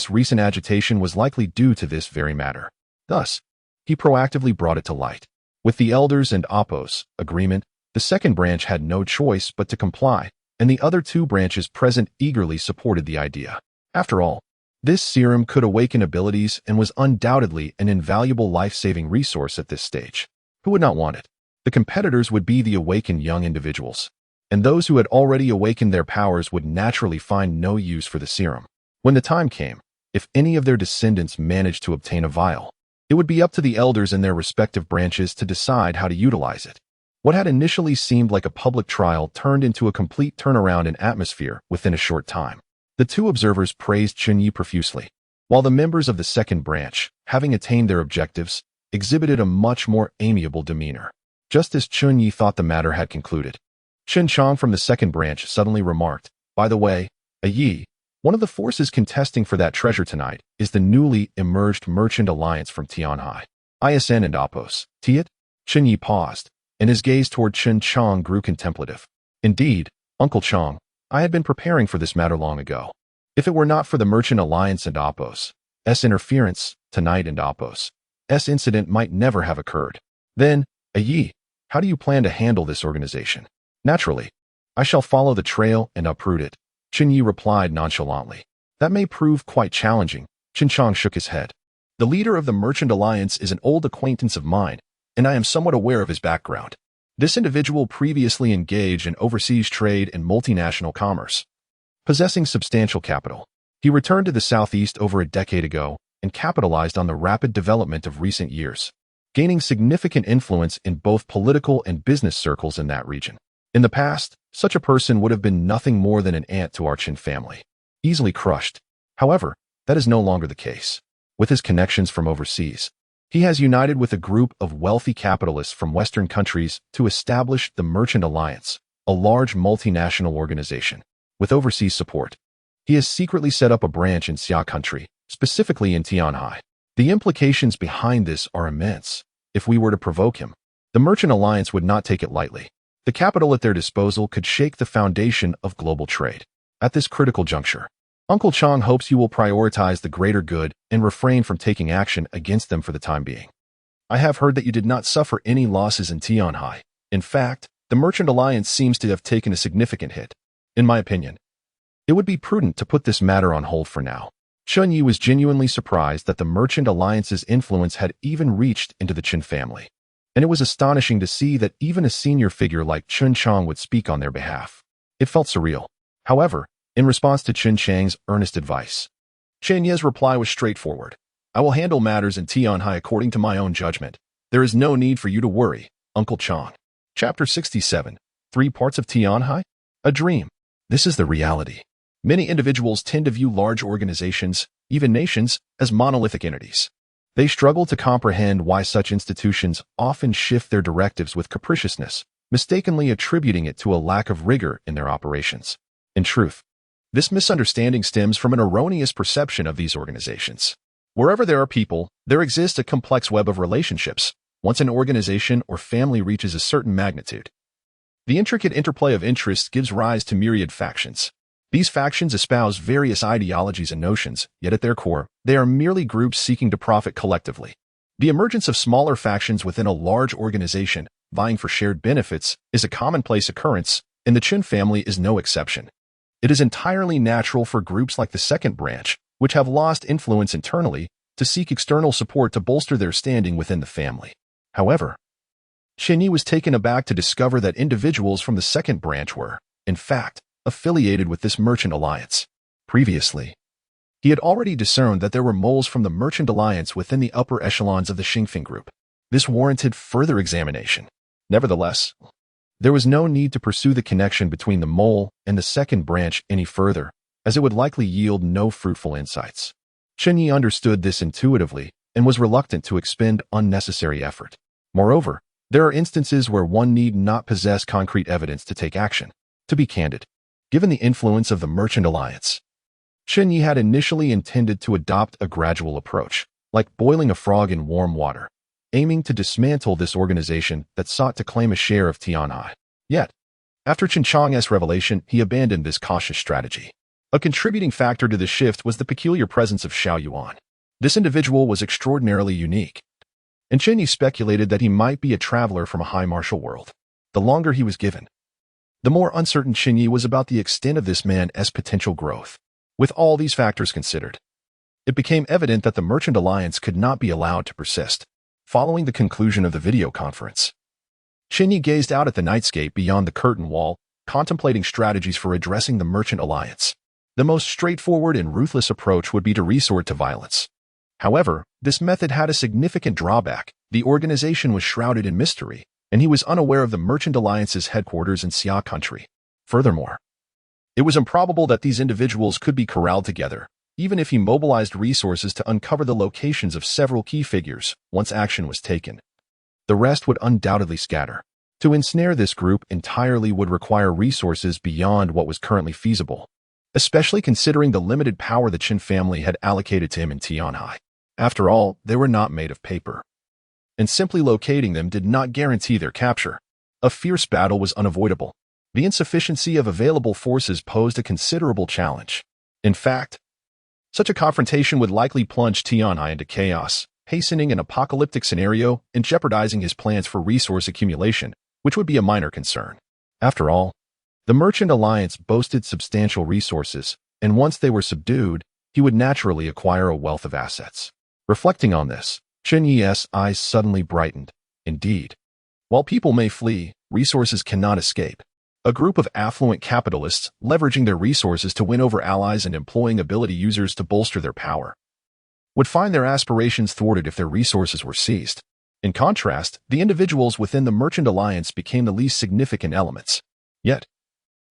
recent agitation was likely due to this very matter. Thus, he proactively brought it to light. With the elders and Apos' agreement, the second branch had no choice but to comply, and the other two branches present eagerly supported the idea. After all, this serum could awaken abilities and was undoubtedly an invaluable life-saving resource at this stage. Who would not want it? The competitors would be the awakened young individuals, and those who had already awakened their powers would naturally find no use for the serum. When the time came, if any of their descendants managed to obtain a vial, it would be up to the elders in their respective branches to decide how to utilize it. What had initially seemed like a public trial turned into a complete turnaround in atmosphere within a short time. The two observers praised Chen Ye profusely, while the members of the second branch, having attained their objectives, exhibited a much more amiable demeanor. Just as Chen Ye thought the matter had concluded, Chen Chang from the second branch suddenly remarked, "By the way, Yi, one of the forces contesting for that treasure tonight is the newly emerged Merchant Alliance from Tianhai. ISN and Apos, Tiet?" Chen Ye paused, and his gaze toward Chen Chang grew contemplative. "Indeed, Uncle Chang, I had been preparing for this matter long ago. If it were not for the Merchant Alliance and Apos' interference, tonight and Apos' incident might never have occurred. Then, Yi, how do you plan to handle this organization?" "Naturally, I shall follow the trail and uproot it," Chen Ye replied nonchalantly. "That may prove quite challenging." Chen Chang shook his head. "The leader of the Merchant Alliance is an old acquaintance of mine, and I am somewhat aware of his background. This individual previously engaged in overseas trade and multinational commerce, possessing substantial capital. He returned to the southeast over a decade ago and capitalized on the rapid development of recent years, gaining significant influence in both political and business circles in that region. In the past, such a person would have been nothing more than an ant to our Chen family, easily crushed. However, that is no longer the case. With his connections from overseas, he has united with a group of wealthy capitalists from Western countries to establish the Merchant Alliance, a large multinational organization. With overseas support, he has secretly set up a branch in Xia country, specifically in Tianhai. The implications behind this are immense. If we were to provoke him, the Merchant Alliance would not take it lightly. The capital at their disposal could shake the foundation of global trade. At this critical juncture, Uncle Chang hopes you will prioritize the greater good and refrain from taking action against them for the time being. I have heard that you did not suffer any losses in Tianhai. In fact, the Merchant Alliance seems to have taken a significant hit. In my opinion, it would be prudent to put this matter on hold for now." Chen Ye was genuinely surprised that the Merchant Alliance's influence had even reached into the Chen family, and it was astonishing to see that even a senior figure like Chen Chang would speak on their behalf. It felt surreal. However, in response to Chen Chang's earnest advice, Chen Ye's reply was straightforward. "I will handle matters in Tianhai according to my own judgment. There is no need for you to worry, Uncle Chang." Chapter 67. 3 Parts of Tianhai? A Dream. This is the reality. Many individuals tend to view large organizations, even nations, as monolithic entities. They struggle to comprehend why such institutions often shift their directives with capriciousness, mistakenly attributing it to a lack of rigor in their operations. In truth, this misunderstanding stems from an erroneous perception of these organizations. Wherever there are people, there exists a complex web of relationships. Once an organization or family reaches a certain magnitude, the intricate interplay of interests gives rise to myriad factions. These factions espouse various ideologies and notions, yet at their core, they are merely groups seeking to profit collectively. The emergence of smaller factions within a large organization, vying for shared benefits, is a commonplace occurrence, and the Chen family is no exception. It is entirely natural for groups like the second branch, which have lost influence internally, to seek external support to bolster their standing within the family. However, Chen Ye was taken aback to discover that individuals from the second branch were, in fact, affiliated with this Merchant Alliance. Previously, he had already discerned that there were moles from the Merchant Alliance within the upper echelons of the Xingfeng Group. This warranted further examination. Nevertheless, there was no need to pursue the connection between the mole and the second branch any further, as it would likely yield no fruitful insights. Chen Ye understood this intuitively and was reluctant to expend unnecessary effort. Moreover, there are instances where one need not possess concrete evidence to take action. To be candid, given the influence of the Merchant Alliance, Chen Ye had initially intended to adopt a gradual approach, like boiling a frog in warm water. aiming to dismantle this organization that sought to claim a share of Tianhai. Yet, after Chen Chang's revelation, he abandoned this cautious strategy. A contributing factor to this shift was the peculiar presence of Xiao Yuan. This individual was extraordinarily unique, and Chen Ye speculated that he might be a traveler from a high martial world. The longer he was given, the more uncertain Chen Ye was about the extent of this man's potential growth. With all these factors considered, it became evident that the Merchant Alliance could not be allowed to persist. Following the conclusion of the video conference, Chen Ye gazed out at the nightscape beyond the curtain wall, contemplating strategies for addressing the Merchant Alliance. The most straightforward and ruthless approach would be to resort to violence. However, this method had a significant drawback. The organization was shrouded in mystery, and he was unaware of the Merchant Alliance's headquarters in Xia country. Furthermore, it was improbable that these individuals could be corralled together, even if he mobilized resources to uncover the locations of several key figures. Once action was taken, the rest would undoubtedly scatter. To ensnare this group entirely would require resources beyond what was currently feasible, especially considering the limited power the Chen family had allocated to him in Tianhai. After all, they were not made of paper, and simply locating them did not guarantee their capture. A fierce battle was unavoidable. The insufficiency of available forces posed a considerable challenge. In fact, such a confrontation would likely plunge Tianhai into chaos, hastening an apocalyptic scenario and jeopardizing his plans for resource accumulation, which would be a minor concern. After all, the Merchant Alliance boasted substantial resources, and once they were subdued, he would naturally acquire a wealth of assets. Reflecting on this, Chen Ye's eyes suddenly brightened. Indeed, while people may flee, resources cannot escape. A group of affluent capitalists, leveraging their resources to win over allies and employing ability users to bolster their power, would find their aspirations thwarted if their resources were seized. In contrast, the individuals within the Merchant Alliance became the least significant elements. Yet,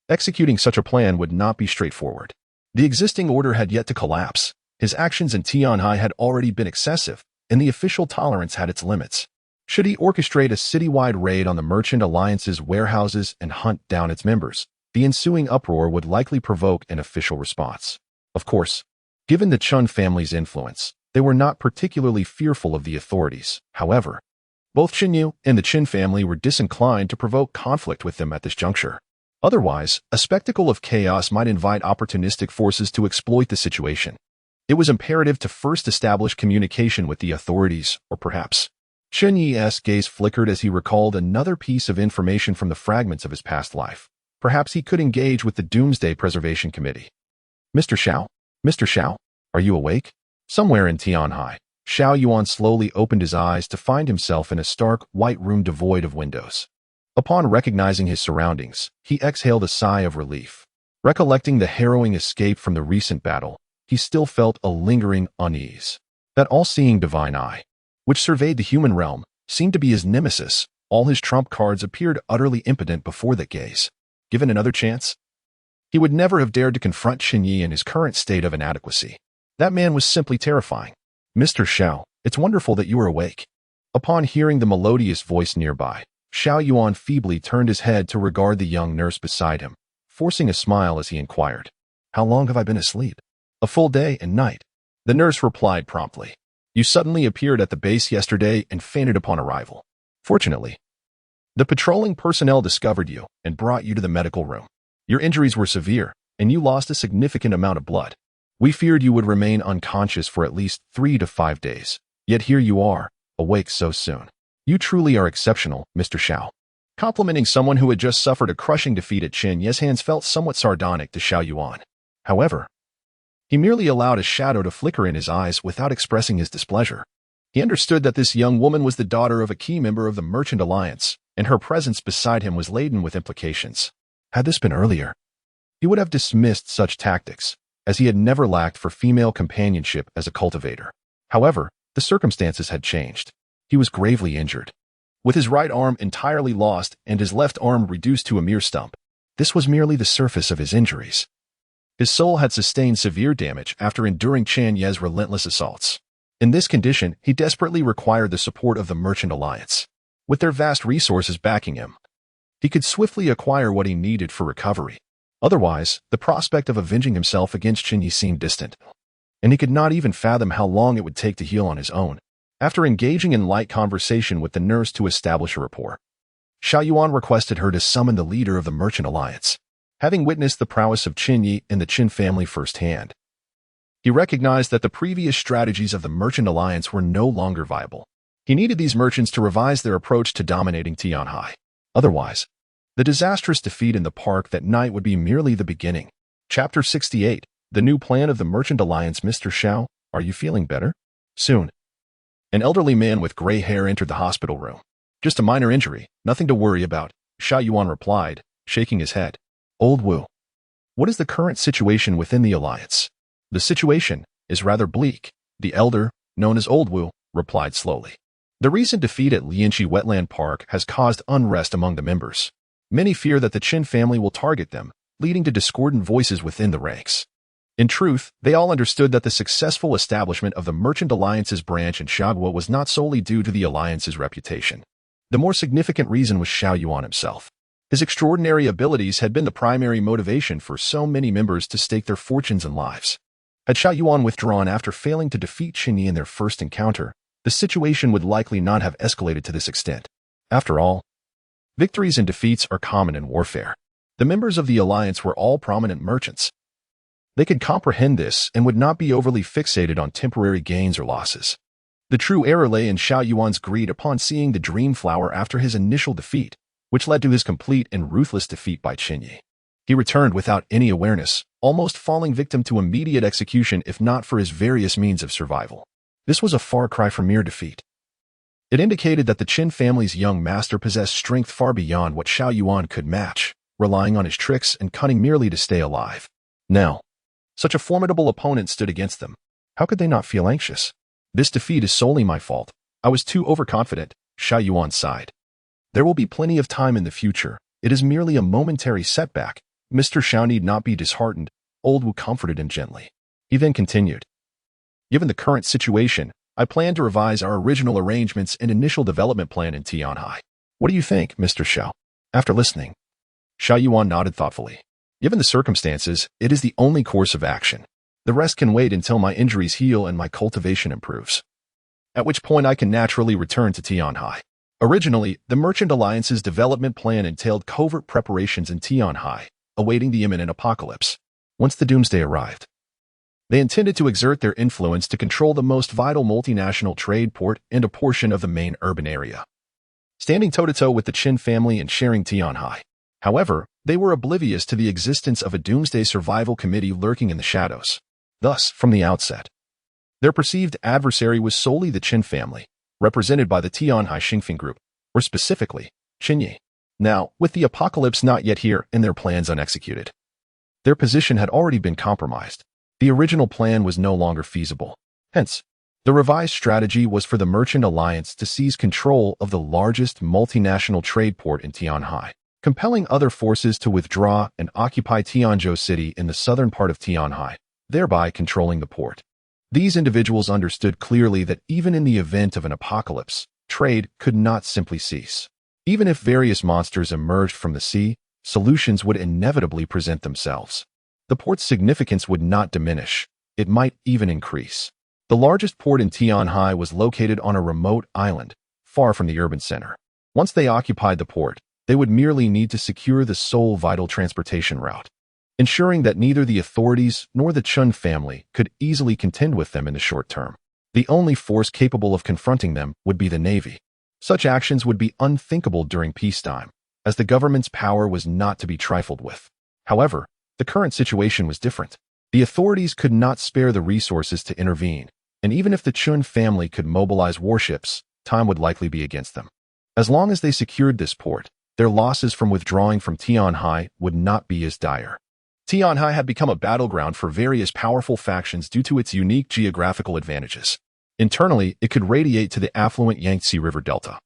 executing such a plan would not be straightforward. The existing order had yet to collapse. His actions in Tianhai had already been excessive, and the official tolerance had its limits. Should he orchestrate a citywide raid on the Merchant Alliance's warehouses and hunt down its members, the ensuing uproar would likely provoke an official response. Of course, given the Chen family's influence, they were not particularly fearful of the authorities. However, both Chen Ye and the Chen family were disinclined to provoke conflict with them at this juncture. Otherwise, a spectacle of chaos might invite opportunistic forces to exploit the situation. It was imperative to first establish communication with the authorities, or perhaps. Chen Ye's gaze flickered as he recalled another piece of information from the fragments of his past life. Perhaps he could engage with the Doomsday Preservation Committee. Mr. Xiao? Mr. Xiao? Are you awake? Somewhere in Tianhai, Xiao Yuan slowly opened his eyes to find himself in a stark, white room devoid of windows. Upon recognizing his surroundings, he exhaled a sigh of relief. Recollecting the harrowing escape from the recent battle, he still felt a lingering unease. That all-seeing divine eye, which surveyed the human realm, seemed to be his nemesis. All his trump cards appeared utterly impotent before that gaze. Given another chance, he would never have dared to confront Chen Ye in his current state of inadequacy. That man was simply terrifying. Mr. Xiao, it's wonderful that you are awake. Upon hearing the melodious voice nearby, Xiao Yuan feebly turned his head to regard the young nurse beside him, forcing a smile as he inquired, "How long have I been asleep?" "A full day and night," the nurse replied promptly. "You suddenly appeared at the base yesterday and fainted upon arrival. Fortunately, the patrolling personnel discovered you and brought you to the medical room. Your injuries were severe, and you lost a significant amount of blood. We feared you would remain unconscious for at least 3 to 5 days. Yet here you are, awake so soon. You truly are exceptional, Mr. Xiao." Complimenting someone who had just suffered a crushing defeat at Chen Ye's hands felt somewhat sardonic to Xiao Yuan. However, he merely allowed a shadow to flicker in his eyes without expressing his displeasure. He understood that this young woman was the daughter of a key member of the Merchant Alliance, and her presence beside him was laden with implications. Had this been earlier, he would have dismissed such tactics, as he had never lacked for female companionship as a cultivator. However, the circumstances had changed. He was gravely injured, with his right arm entirely lost and his left arm reduced to a mere stump. This was merely the surface of his injuries. His soul had sustained severe damage after enduring Chen Ye's relentless assaults. In this condition, he desperately required the support of the Merchant Alliance. With their vast resources backing him, he could swiftly acquire what he needed for recovery. Otherwise, the prospect of avenging himself against Chen Ye seemed distant, and he could not even fathom how long it would take to heal on his own. After engaging in light conversation with the nurse to establish a rapport, Xiao Yuan requested her to summon the leader of the Merchant Alliance. Having witnessed the prowess of Chen Ye and the Chen family firsthand, he recognized that the previous strategies of the Merchant Alliance were no longer viable. He needed these merchants to revise their approach to dominating Tianhai. Otherwise, the disastrous defeat in the park that night would be merely the beginning. Chapter 68. The new plan of the Merchant Alliance. Mr. Xiao, are you feeling better? Soon. An elderly man with gray hair entered the hospital room. Just a minor injury, nothing to worry about, Xiao Yuan replied, shaking his head. Old Wu, what is the current situation within the alliance? The situation is rather bleak, the elder, known as Old Wu, replied slowly. The recent defeat at Lianqi Wetland Park has caused unrest among the members. Many fear that the Chen family will target them, leading to discordant voices within the ranks. In truth, they all understood that the successful establishment of the Merchant Alliance's branch in Xiagua was not solely due to the alliance's reputation. The more significant reason was Xiao Yuan himself. His extraordinary abilities had been the primary motivation for so many members to stake their fortunes and lives. Had Xiao Yuan withdrawn after failing to defeat Chen Ye in their first encounter, the situation would likely not have escalated to this extent. After all, victories and defeats are common in warfare. The members of the alliance were all prominent merchants. They could comprehend this and would not be overly fixated on temporary gains or losses. The true error lay in Xiao Yuan's greed upon seeing the dream flower after his initial defeat, which led to his complete and ruthless defeat by Chen Ye. He returned without any awareness, almost falling victim to immediate execution if not for his various means of survival. This was a far cry from mere defeat. It indicated that the Chen family's young master possessed strength far beyond what Xiao Yuan could match, relying on his tricks and cunning merely to stay alive. Now, such a formidable opponent stood against them. How could they not feel anxious? This defeat is solely my fault. I was too overconfident, Xiao Yuan sighed. There will be plenty of time in the future. It is merely a momentary setback. Mr. Xiao need not be disheartened, Old Wu comforted him gently. He then continued. Given the current situation, I plan to revise our original arrangements and initial development plan in Tianhai. What do you think, Mr. Xiao? After listening, Xiao Yuan nodded thoughtfully. Given the circumstances, it is the only course of action. The rest can wait until my injuries heal and my cultivation improves. At which point I can naturally return to Tianhai. Originally, the Merchant Alliance's development plan entailed covert preparations in Tianhai, awaiting the imminent apocalypse. Once the doomsday arrived, they intended to exert their influence to control the most vital multinational trade port and a portion of the main urban area, standing toe-to-toe with the Chen family and sharing Tianhai. However, they were oblivious to the existence of a doomsday survival committee lurking in the shadows. Thus, from the outset, their perceived adversary was solely the Chen family, represented by the Tianhai Xingfeng group, or specifically, Chen Ye. Now, with the apocalypse not yet here and their plans unexecuted, their position had already been compromised. The original plan was no longer feasible. Hence, the revised strategy was for the Merchant Alliance to seize control of the largest multinational trade port in Tianhai, compelling other forces to withdraw and occupy Tianzhou City in the southern part of Tianhai, thereby controlling the port. These individuals understood clearly that even in the event of an apocalypse, trade could not simply cease. Even if various monsters emerged from the sea, solutions would inevitably present themselves. The port's significance would not diminish, it might even increase. The largest port in Tianhai was located on a remote island, far from the urban center. Once they occupied the port, they would merely need to secure the sole vital transportation route, ensuring that neither the authorities nor the Chen family could easily contend with them in the short term. The only force capable of confronting them would be the Navy. Such actions would be unthinkable during peacetime, as the government's power was not to be trifled with. However, the current situation was different. The authorities could not spare the resources to intervene, and even if the Chen family could mobilize warships, time would likely be against them. As long as they secured this port, their losses from withdrawing from Tianhai would not be as dire. Tianhai had become a battleground for various powerful factions due to its unique geographical advantages. Internally, it could radiate to the affluent Yangtze River Delta,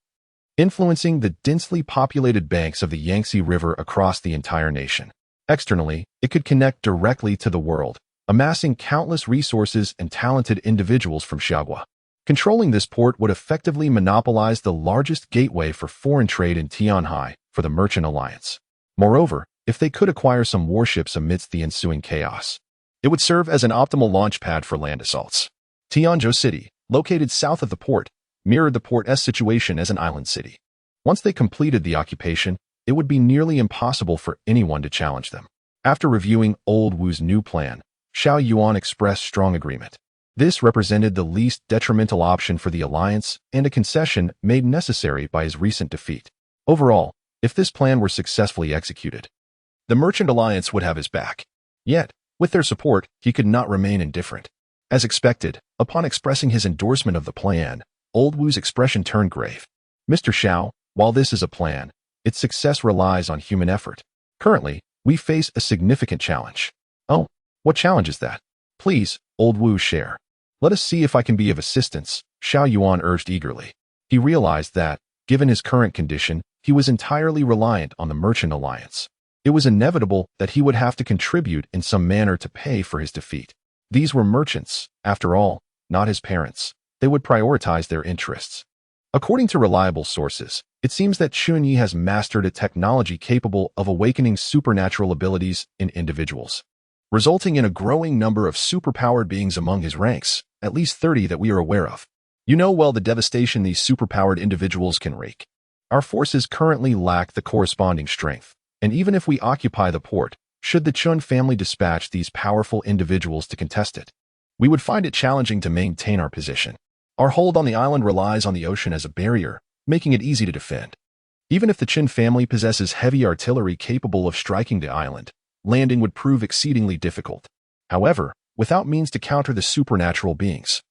influencing the densely populated banks of the Yangtze River across the entire nation. Externally, it could connect directly to the world, amassing countless resources and talented individuals from Xiagua. Controlling this port would effectively monopolize the largest gateway for foreign trade in Tianhai for the Merchant Alliance. Moreover, if they could acquire some warships amidst the ensuing chaos, it would serve as an optimal launch pad for land assaults. Tianzhou City, located south of the port, mirrored the port's situation as an island city. Once they completed the occupation, it would be nearly impossible for anyone to challenge them. After reviewing Old Wu's new plan, Xiao Yuan expressed strong agreement. This represented the least detrimental option for the alliance and a concession made necessary by his recent defeat. Overall, if this plan were successfully executed, the Merchant Alliance would have his back. Yet, with their support, he could not remain indifferent. As expected, upon expressing his endorsement of the plan, Old Wu's expression turned grave. Mr. Xiao, while this is a plan, its success relies on human effort. Currently, we face a significant challenge. Oh, what challenge is that? Please, Old Wu, share. Let us see if I can be of assistance, Xiao Yuan urged eagerly. He realized that, given his current condition, he was entirely reliant on the Merchant Alliance. It was inevitable that he would have to contribute in some manner to pay for his defeat. These were merchants, after all, not his parents. They would prioritize their interests. According to reliable sources, it seems that Chen Ye has mastered a technology capable of awakening supernatural abilities in individuals, resulting in a growing number of superpowered beings among his ranks, at least 30 that we are aware of. You know well the devastation these superpowered individuals can wreak. Our forces currently lack the corresponding strength, and even if we occupy the port, should the Chen family dispatch these powerful individuals to contest it, we would find it challenging to maintain our position. Our hold on the island relies on the ocean as a barrier, making it easy to defend. Even if the Chen family possesses heavy artillery capable of striking the island, landing would prove exceedingly difficult. However, without means to counter the supernatural beings,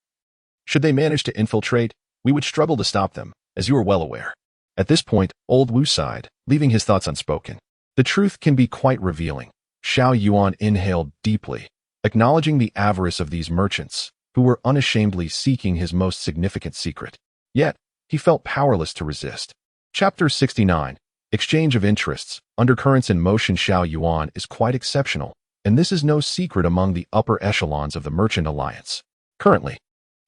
should they manage to infiltrate, we would struggle to stop them, as you are well aware. At this point, Old Wu sighed, leaving his thoughts unspoken. The truth can be quite revealing. Xiao Yuan inhaled deeply, acknowledging the avarice of these merchants, who were unashamedly seeking his most significant secret. Yet, he felt powerless to resist. Chapter 69. Exchange of Interests. Undercurrents in motion. Xiao Yuan is quite exceptional, and this is no secret among the upper echelons of the Merchant Alliance. Currently,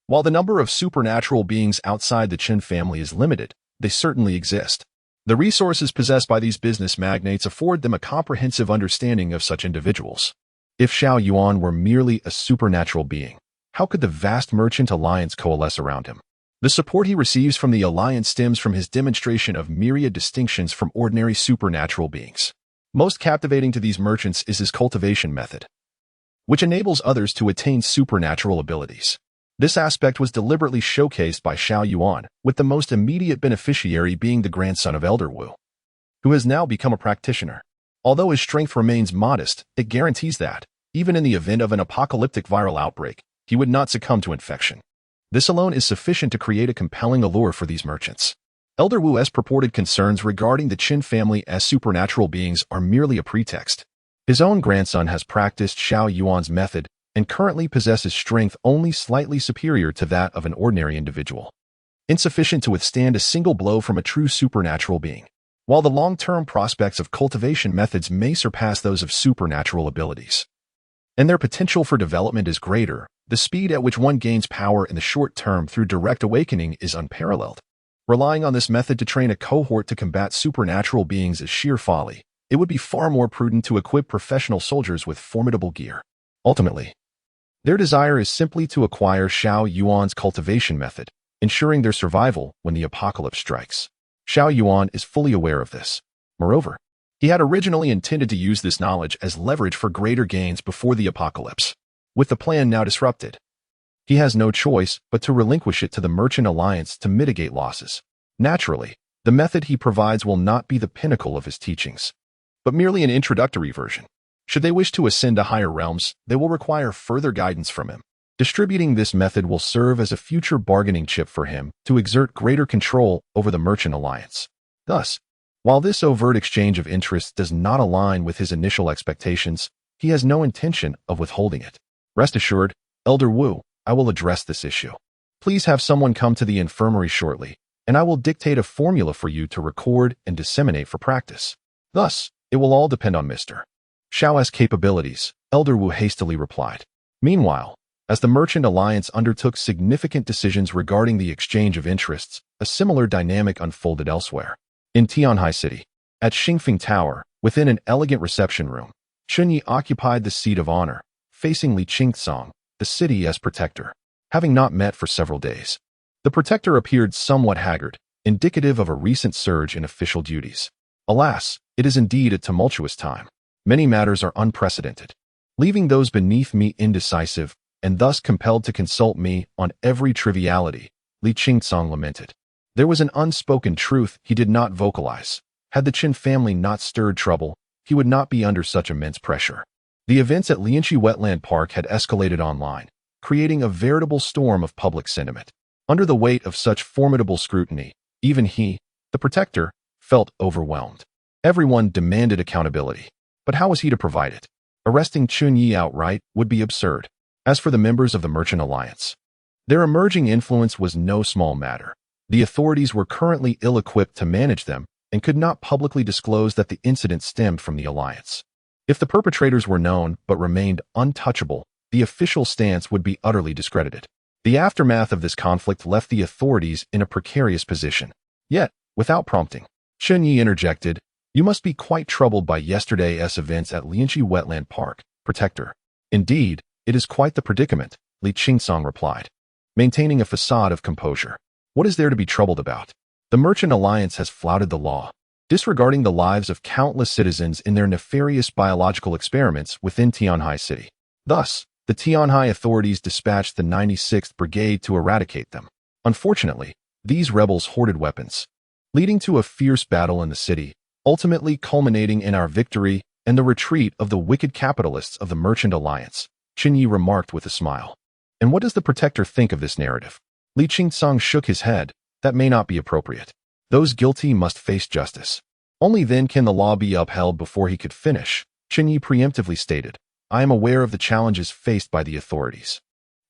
while the number of supernatural beings outside the Chen family is limited, they certainly exist. The resources possessed by these business magnates afford them a comprehensive understanding of such individuals. If Xiao Yuan were merely a supernatural being, how could the vast Merchant Alliance coalesce around him? The support he receives from the Alliance stems from his demonstration of myriad distinctions from ordinary supernatural beings. Most captivating to these merchants is his cultivation method, which enables others to attain supernatural abilities. This aspect was deliberately showcased by Xiao Yuan, with the most immediate beneficiary being the grandson of Elder Wu, who has now become a practitioner. Although his strength remains modest, it guarantees that, even in the event of an apocalyptic viral outbreak, he would not succumb to infection. This alone is sufficient to create a compelling allure for these merchants. Elder Wu's purported concerns regarding the Chen family as supernatural beings are merely a pretext. His own grandson has practiced Xiao Yuan's method and currently possesses strength only slightly superior to that of an ordinary individual, insufficient to withstand a single blow from a true supernatural being. While the long-term prospects of cultivation methods may surpass those of supernatural abilities, and their potential for development is greater, the speed at which one gains power in the short term through direct awakening is unparalleled. Relying on this method to train a cohort to combat supernatural beings is sheer folly. It would be far more prudent to equip professional soldiers with formidable gear. Ultimately, their desire is simply to acquire Xiao Yuan's cultivation method, ensuring their survival when the apocalypse strikes. Xiao Yuan is fully aware of this. Moreover, he had originally intended to use this knowledge as leverage for greater gains before the apocalypse. With the plan now disrupted, he has no choice but to relinquish it to the Merchant Alliance to mitigate losses. Naturally, the method he provides will not be the pinnacle of his teachings, but merely an introductory version. Should they wish to ascend to higher realms, they will require further guidance from him. Distributing this method will serve as a future bargaining chip for him to exert greater control over the Merchant Alliance. Thus, while this overt exchange of interests does not align with his initial expectations, he has no intention of withholding it. Rest assured, Elder Wu, I will address this issue. Please have someone come to the infirmary shortly, and I will dictate a formula for you to record and disseminate for practice. Thus, it will all depend on Mr. Xiao's capabilities, Elder Wu hastily replied. Meanwhile, as the Merchant Alliance undertook significant decisions regarding the exchange of interests, a similar dynamic unfolded elsewhere. In Tianhai City, at Xingfeng Tower, within an elegant reception room, Chen Ye occupied the seat of honor, facing Li Qingcong, the city as protector. Having not met for several days, The protector appeared somewhat haggard, indicative of a recent surge in official duties. Alas, it is indeed a tumultuous time. Many matters are unprecedented, leaving those beneath me indecisive and thus compelled to consult me on every triviality, Li Qingsong lamented. There was an unspoken truth he did not vocalize. Had the Chen family not stirred trouble, he would not be under such immense pressure. The events at Lianqi Wetland Park had escalated online, creating a veritable storm of public sentiment. Under the weight of such formidable scrutiny, even he, the protector, felt overwhelmed. Everyone demanded accountability. But how was he to provide it? Arresting Chen Ye outright would be absurd. As for the members of the Merchant Alliance, their emerging influence was no small matter. The authorities were currently ill-equipped to manage them and could not publicly disclose that the incident stemmed from the alliance. If the perpetrators were known but remained untouchable, the official stance would be utterly discredited. The aftermath of this conflict left the authorities in a precarious position. Yet, without prompting, Chen Ye interjected, "You must be quite troubled by yesterday's events at Lianqi Wetland Park, Protector." "Indeed, it is quite the predicament," Li Qingsong replied, maintaining a facade of composure. "What is there to be troubled about? The Merchant Alliance has flouted the law, disregarding the lives of countless citizens in their nefarious biological experiments within Tianhai City. Thus, the Tianhai authorities dispatched the 96th Brigade to eradicate them. Unfortunately, these rebels hoarded weapons, leading to a fierce battle in the city, ultimately culminating in our victory and the retreat of the wicked capitalists of the Merchant Alliance," Chen Ye remarked with a smile. "And what does the protector think of this narrative?" Li Qingsong shook his head. "That may not be appropriate. Those guilty must face justice. Only then can the law be upheld." Before he could finish, Chen Ye preemptively stated, "I am aware of the challenges faced by the authorities.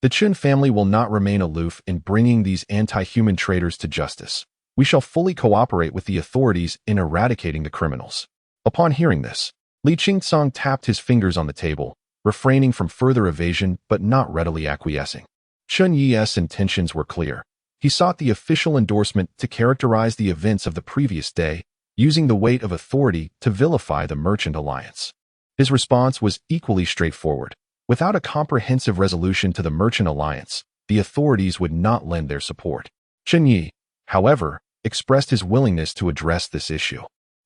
The Chen family will not remain aloof in bringing these anti-human traitors to justice. We shall fully cooperate with the authorities in eradicating the criminals." Upon hearing this, Li Qingsong tapped his fingers on the table, refraining from further evasion but not readily acquiescing. Chen Ye's intentions were clear. He sought the official endorsement to characterize the events of the previous day, using the weight of authority to vilify the Merchant Alliance. His response was equally straightforward. Without a comprehensive resolution to the Merchant Alliance, the authorities would not lend their support. Chen Ye, however, expressed his willingness to address this issue,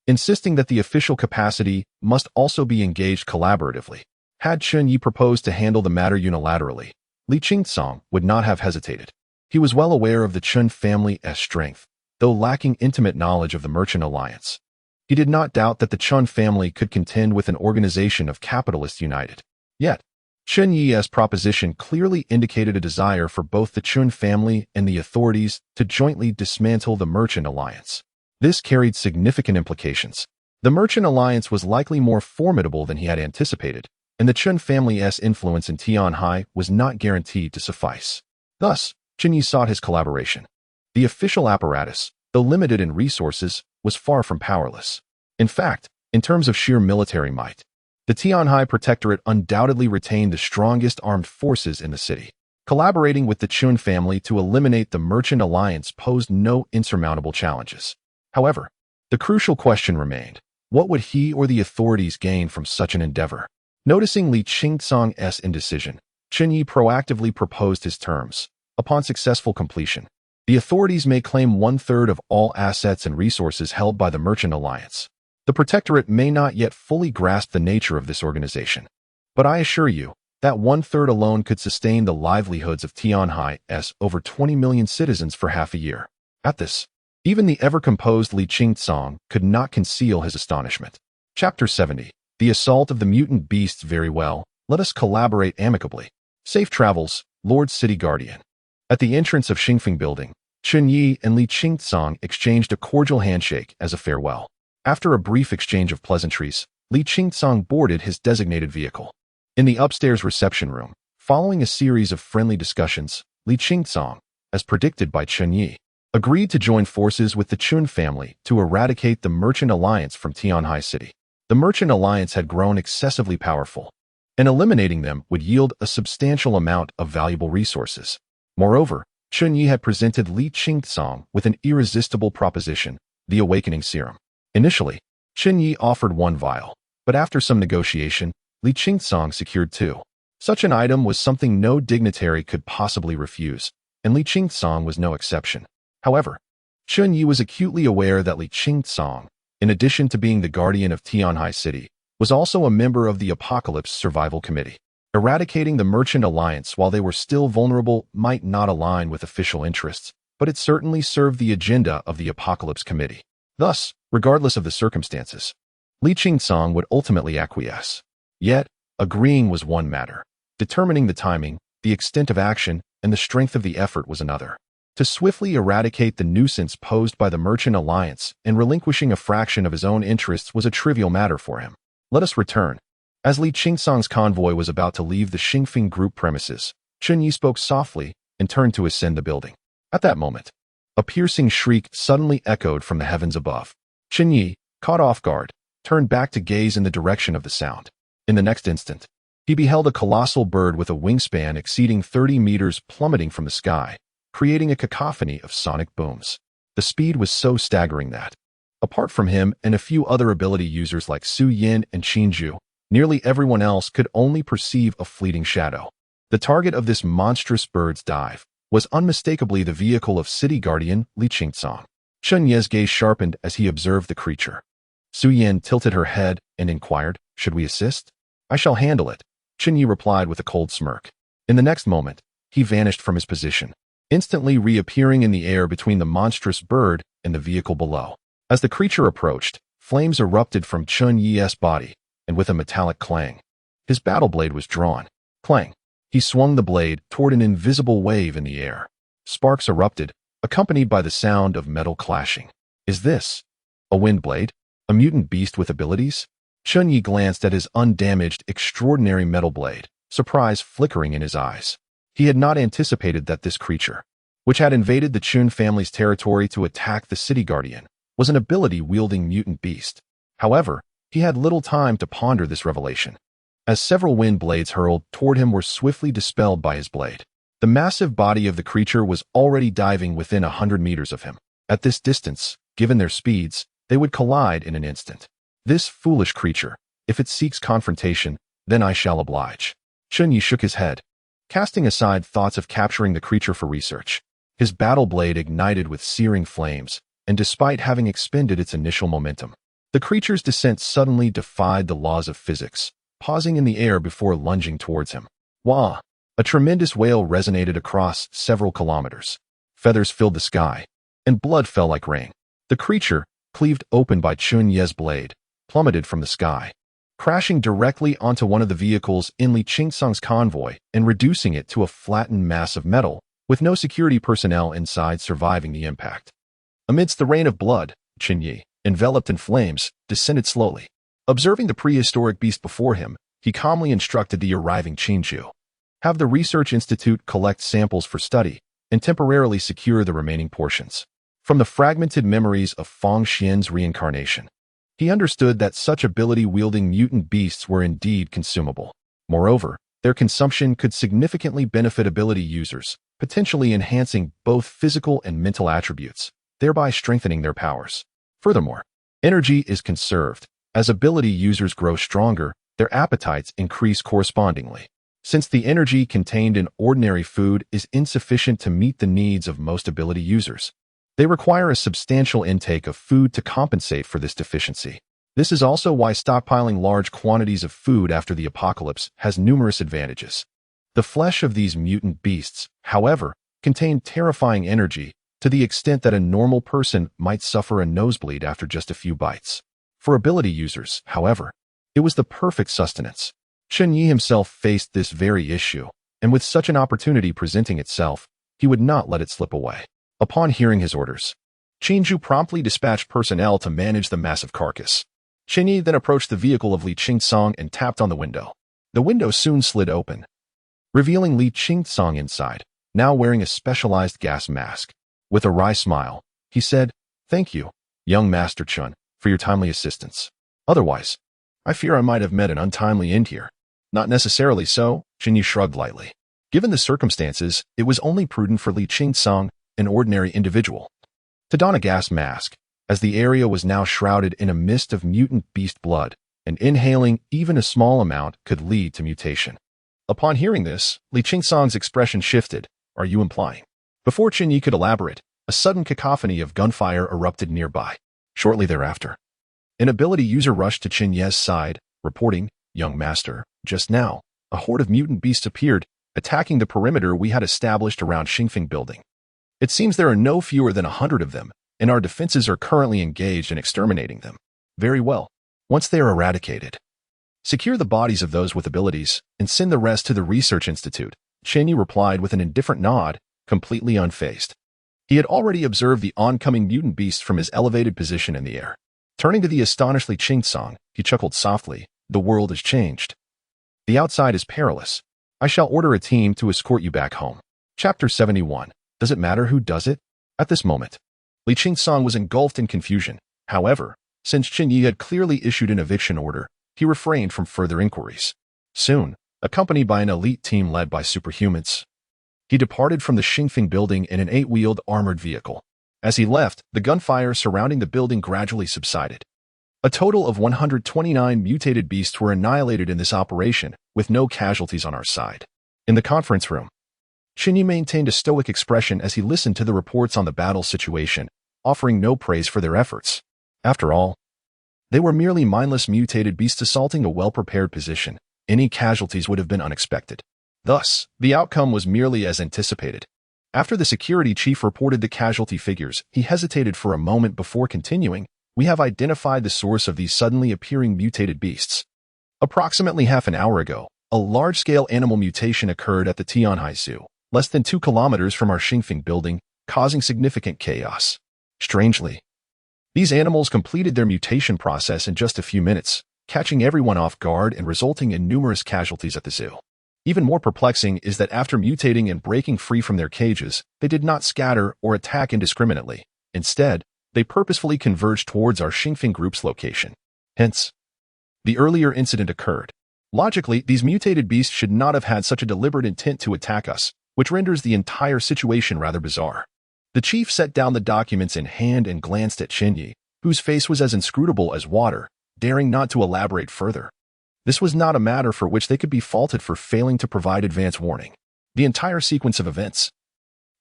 insisting that the official capacity must also be engaged collaboratively. Had Chen Ye proposed to handle the matter unilaterally, Li Qingsong would not have hesitated. He was well aware of the Chen family's strength, though lacking intimate knowledge of the Merchant Alliance. He did not doubt that the Chen family could contend with an organization of capitalists united. Yet, Chen Ye's proposition clearly indicated a desire for both the Chen family and the authorities to jointly dismantle the Merchant Alliance. This carried significant implications. The Merchant Alliance was likely more formidable than he had anticipated, and the Chen family's influence in Tianhai was not guaranteed to suffice. Thus, Chen Ye sought his collaboration. The official apparatus, though limited in resources, was far from powerless. In fact, in terms of sheer military might, the Tianhai Protectorate undoubtedly retained the strongest armed forces in the city. Collaborating with the Chen family to eliminate the Merchant Alliance posed no insurmountable challenges. However, the crucial question remained: what would he or the authorities gain from such an endeavor? Noticing Li Qingsong's indecision, Chen Ye proactively proposed his terms. Upon successful completion, the authorities may claim 1/3 of all assets and resources held by the Merchant Alliance. The Protectorate may not yet fully grasp the nature of this organization, but I assure you that 1/3 alone could sustain the livelihoods of Tianhai's over 20 million citizens for half a year. At this, even the ever-composed Li Qingsong could not conceal his astonishment. Chapter 70. The Assault of the Mutant Beasts. Very well, let us collaborate amicably. Safe travels, Lord City Guardian. At the entrance of Xingfeng Building, Chen Ye and Li Qingsong exchanged a cordial handshake as a farewell. After a brief exchange of pleasantries, Li Qingsong boarded his designated vehicle. In the upstairs reception room, following a series of friendly discussions, Li Qingsong, as predicted by Chen Ye, agreed to join forces with the Chen family to eradicate the Merchant Alliance from Tianhai City. The Merchant Alliance had grown excessively powerful, and eliminating them would yield a substantial amount of valuable resources. Moreover, Chen Ye had presented Li Qingsong with an irresistible proposition, the Awakening Serum. Initially, Chen Ye offered 1 vial, but after some negotiation, Li Qingsong secured 2. Such an item was something no dignitary could possibly refuse, and Li Qingsong was no exception. However, Chen Ye was acutely aware that Li Qingsong, in addition to being the guardian of Tianhai City, was also a member of the Apocalypse Survival Committee. Eradicating the Merchant Alliance while they were still vulnerable might not align with official interests, but it certainly served the agenda of the Apocalypse Committee. Thus, regardless of the circumstances, Li Qingsong would ultimately acquiesce. Yet, agreeing was one matter. Determining the timing, the extent of action, and the strength of the effort was another. To swiftly eradicate the nuisance posed by the Merchant Alliance and relinquishing a fraction of his own interests was a trivial matter for him. Let us return. As Li Qingsong's convoy was about to leave the Xingfeng Group premises, Chen Ye spoke softly and turned to ascend the building. At that moment, a piercing shriek suddenly echoed from the heavens above. Chen Ye, caught off guard, turned back to gaze in the direction of the sound. In the next instant, he beheld a colossal bird with a wingspan exceeding 30 meters plummeting from the sky, creating a cacophony of sonic booms. The speed was so staggering that, apart from him and a few other ability users like Su Yin and Qinju, nearly everyone else could only perceive a fleeting shadow. The target of this monstrous bird's dive was unmistakably the vehicle of city guardian Li Qingsong. Chen Ye's gaze sharpened as he observed the creature. Su Yin tilted her head and inquired, "Should we assist?" "I shall handle it," Chen Ye replied with a cold smirk. In the next moment, he vanished from his position, instantly reappearing in the air between the monstrous bird and the vehicle below. As the creature approached, flames erupted from Chen Ye's body, and with a metallic clang, his battle blade was drawn. Clang! He swung the blade toward an invisible wave in the air. Sparks erupted, accompanied by the sound of metal clashing. Is this a wind blade? A mutant beast with abilities? Chen Ye glanced at his undamaged, extraordinary metal blade, surprise flickering in his eyes. He had not anticipated that this creature, which had invaded the Chun family's territory to attack the city guardian, was an ability-wielding mutant beast. However, he had little time to ponder this revelation, as several wind blades hurled toward him were swiftly dispelled by his blade. The massive body of the creature was already diving within 100 meters of him. At this distance, given their speeds, they would collide in an instant. This foolish creature, if it seeks confrontation, then I shall oblige. Chen Ye shook his head, casting aside thoughts of capturing the creature for research. His battle blade ignited with searing flames, and despite having expended its initial momentum, the creature's descent suddenly defied the laws of physics, pausing in the air before lunging towards him. Wah! A tremendous wail resonated across several kilometers. Feathers filled the sky, and blood fell like rain. The creature, cleaved open by Chen Ye's blade, plummeted from the sky, crashing directly onto one of the vehicles in Li Qingsong's convoy and reducing it to a flattened mass of metal, with no security personnel inside surviving the impact. Amidst the rain of blood, Chen Ye, enveloped in flames, descended slowly. Observing the prehistoric beast before him, he calmly instructed the arriving Qinju, "Have the Research Institute collect samples for study and temporarily secure the remaining portions." From the fragmented memories of Fang Xian's reincarnation, he understood that such ability-wielding mutant beasts were indeed consumable. Moreover, their consumption could significantly benefit ability users, potentially enhancing both physical and mental attributes, thereby strengthening their powers. Furthermore, energy is conserved. As ability users grow stronger, their appetites increase correspondingly. Since the energy contained in ordinary food is insufficient to meet the needs of most ability users, they require a substantial intake of food to compensate for this deficiency. This is also why stockpiling large quantities of food after the apocalypse has numerous advantages. The flesh of these mutant beasts, however, contained terrifying energy to the extent that a normal person might suffer a nosebleed after just a few bites. For ability users, however, it was the perfect sustenance. Chen Ye himself faced this very issue, and with such an opportunity presenting itself, he would not let it slip away. Upon hearing his orders, Qinju promptly dispatched personnel to manage the massive carcass. Chen Ye then approached the vehicle of Li Qingsong and tapped on the window. The window soon slid open, revealing Li Qingsong inside, now wearing a specialized gas mask. With a wry smile, he said, "Thank you, young Master Chen, for your timely assistance. Otherwise, I fear I might have met an untimely end here." "Not necessarily so," Chen Ye shrugged lightly. Given the circumstances, it was only prudent for Li Qingsong, an ordinary individual, to don a gas mask, as the area was now shrouded in a mist of mutant beast blood, and inhaling even a small amount could lead to mutation. Upon hearing this, Li Qingsong's expression shifted. "Are you implying Before Chen Ye could elaborate, a sudden cacophony of gunfire erupted nearby. Shortly thereafter, an ability user rushed to Chen Ye's side, reporting, "Young Master, just now, a horde of mutant beasts appeared, attacking the perimeter we had established around Xingfeng building. It seems there are no fewer than 100 of them, and our defenses are currently engaged in exterminating them. Very well. Once they are eradicated, secure the bodies of those with abilities and send the rest to the research institute," Chen Ye replied with an indifferent nod, completely unfazed. He had already observed the oncoming mutant beast from his elevated position in the air. Turning to the astonishedly Qing-Song, he chuckled softly, "The world has changed. The outside is perilous. I shall order a team to escort you back home." Chapter 71. Does it matter who does it? At this moment, Li Qing-Song was engulfed in confusion. However, since Chen Ye had clearly issued an eviction order, he refrained from further inquiries. Soon, accompanied by an elite team led by superhumans, he departed from the Xingfeng building in an 8-wheeled armored vehicle. As he left, the gunfire surrounding the building gradually subsided. A total of 129 mutated beasts were annihilated in this operation, with no casualties on our side. In the conference room, Chen Ye maintained a stoic expression as he listened to the reports on the battle situation, offering no praise for their efforts. After all, they were merely mindless mutated beasts assaulting a well-prepared position. Any casualties would have been unexpected. Thus, the outcome was merely as anticipated. After the security chief reported the casualty figures, he hesitated for a moment before continuing, "We have identified the source of these suddenly appearing mutated beasts. Approximately half an hour ago, a large-scale animal mutation occurred at the Tianhai Zoo, less than 2 kilometers from our Xingfeng building, causing significant chaos. Strangely, these animals completed their mutation process in just a few minutes, catching everyone off guard and resulting in numerous casualties at the zoo. Even more perplexing is that after mutating and breaking free from their cages, they did not scatter or attack indiscriminately. Instead, they purposefully converged towards our Xingfeng group's location. Hence, the earlier incident occurred. Logically, these mutated beasts should not have had such a deliberate intent to attack us, which renders the entire situation rather bizarre." The chief set down the documents in hand and glanced at Chen Ye, whose face was as inscrutable as water, daring not to elaborate further. This was not a matter for which they could be faulted for failing to provide advance warning. The entire sequence of events,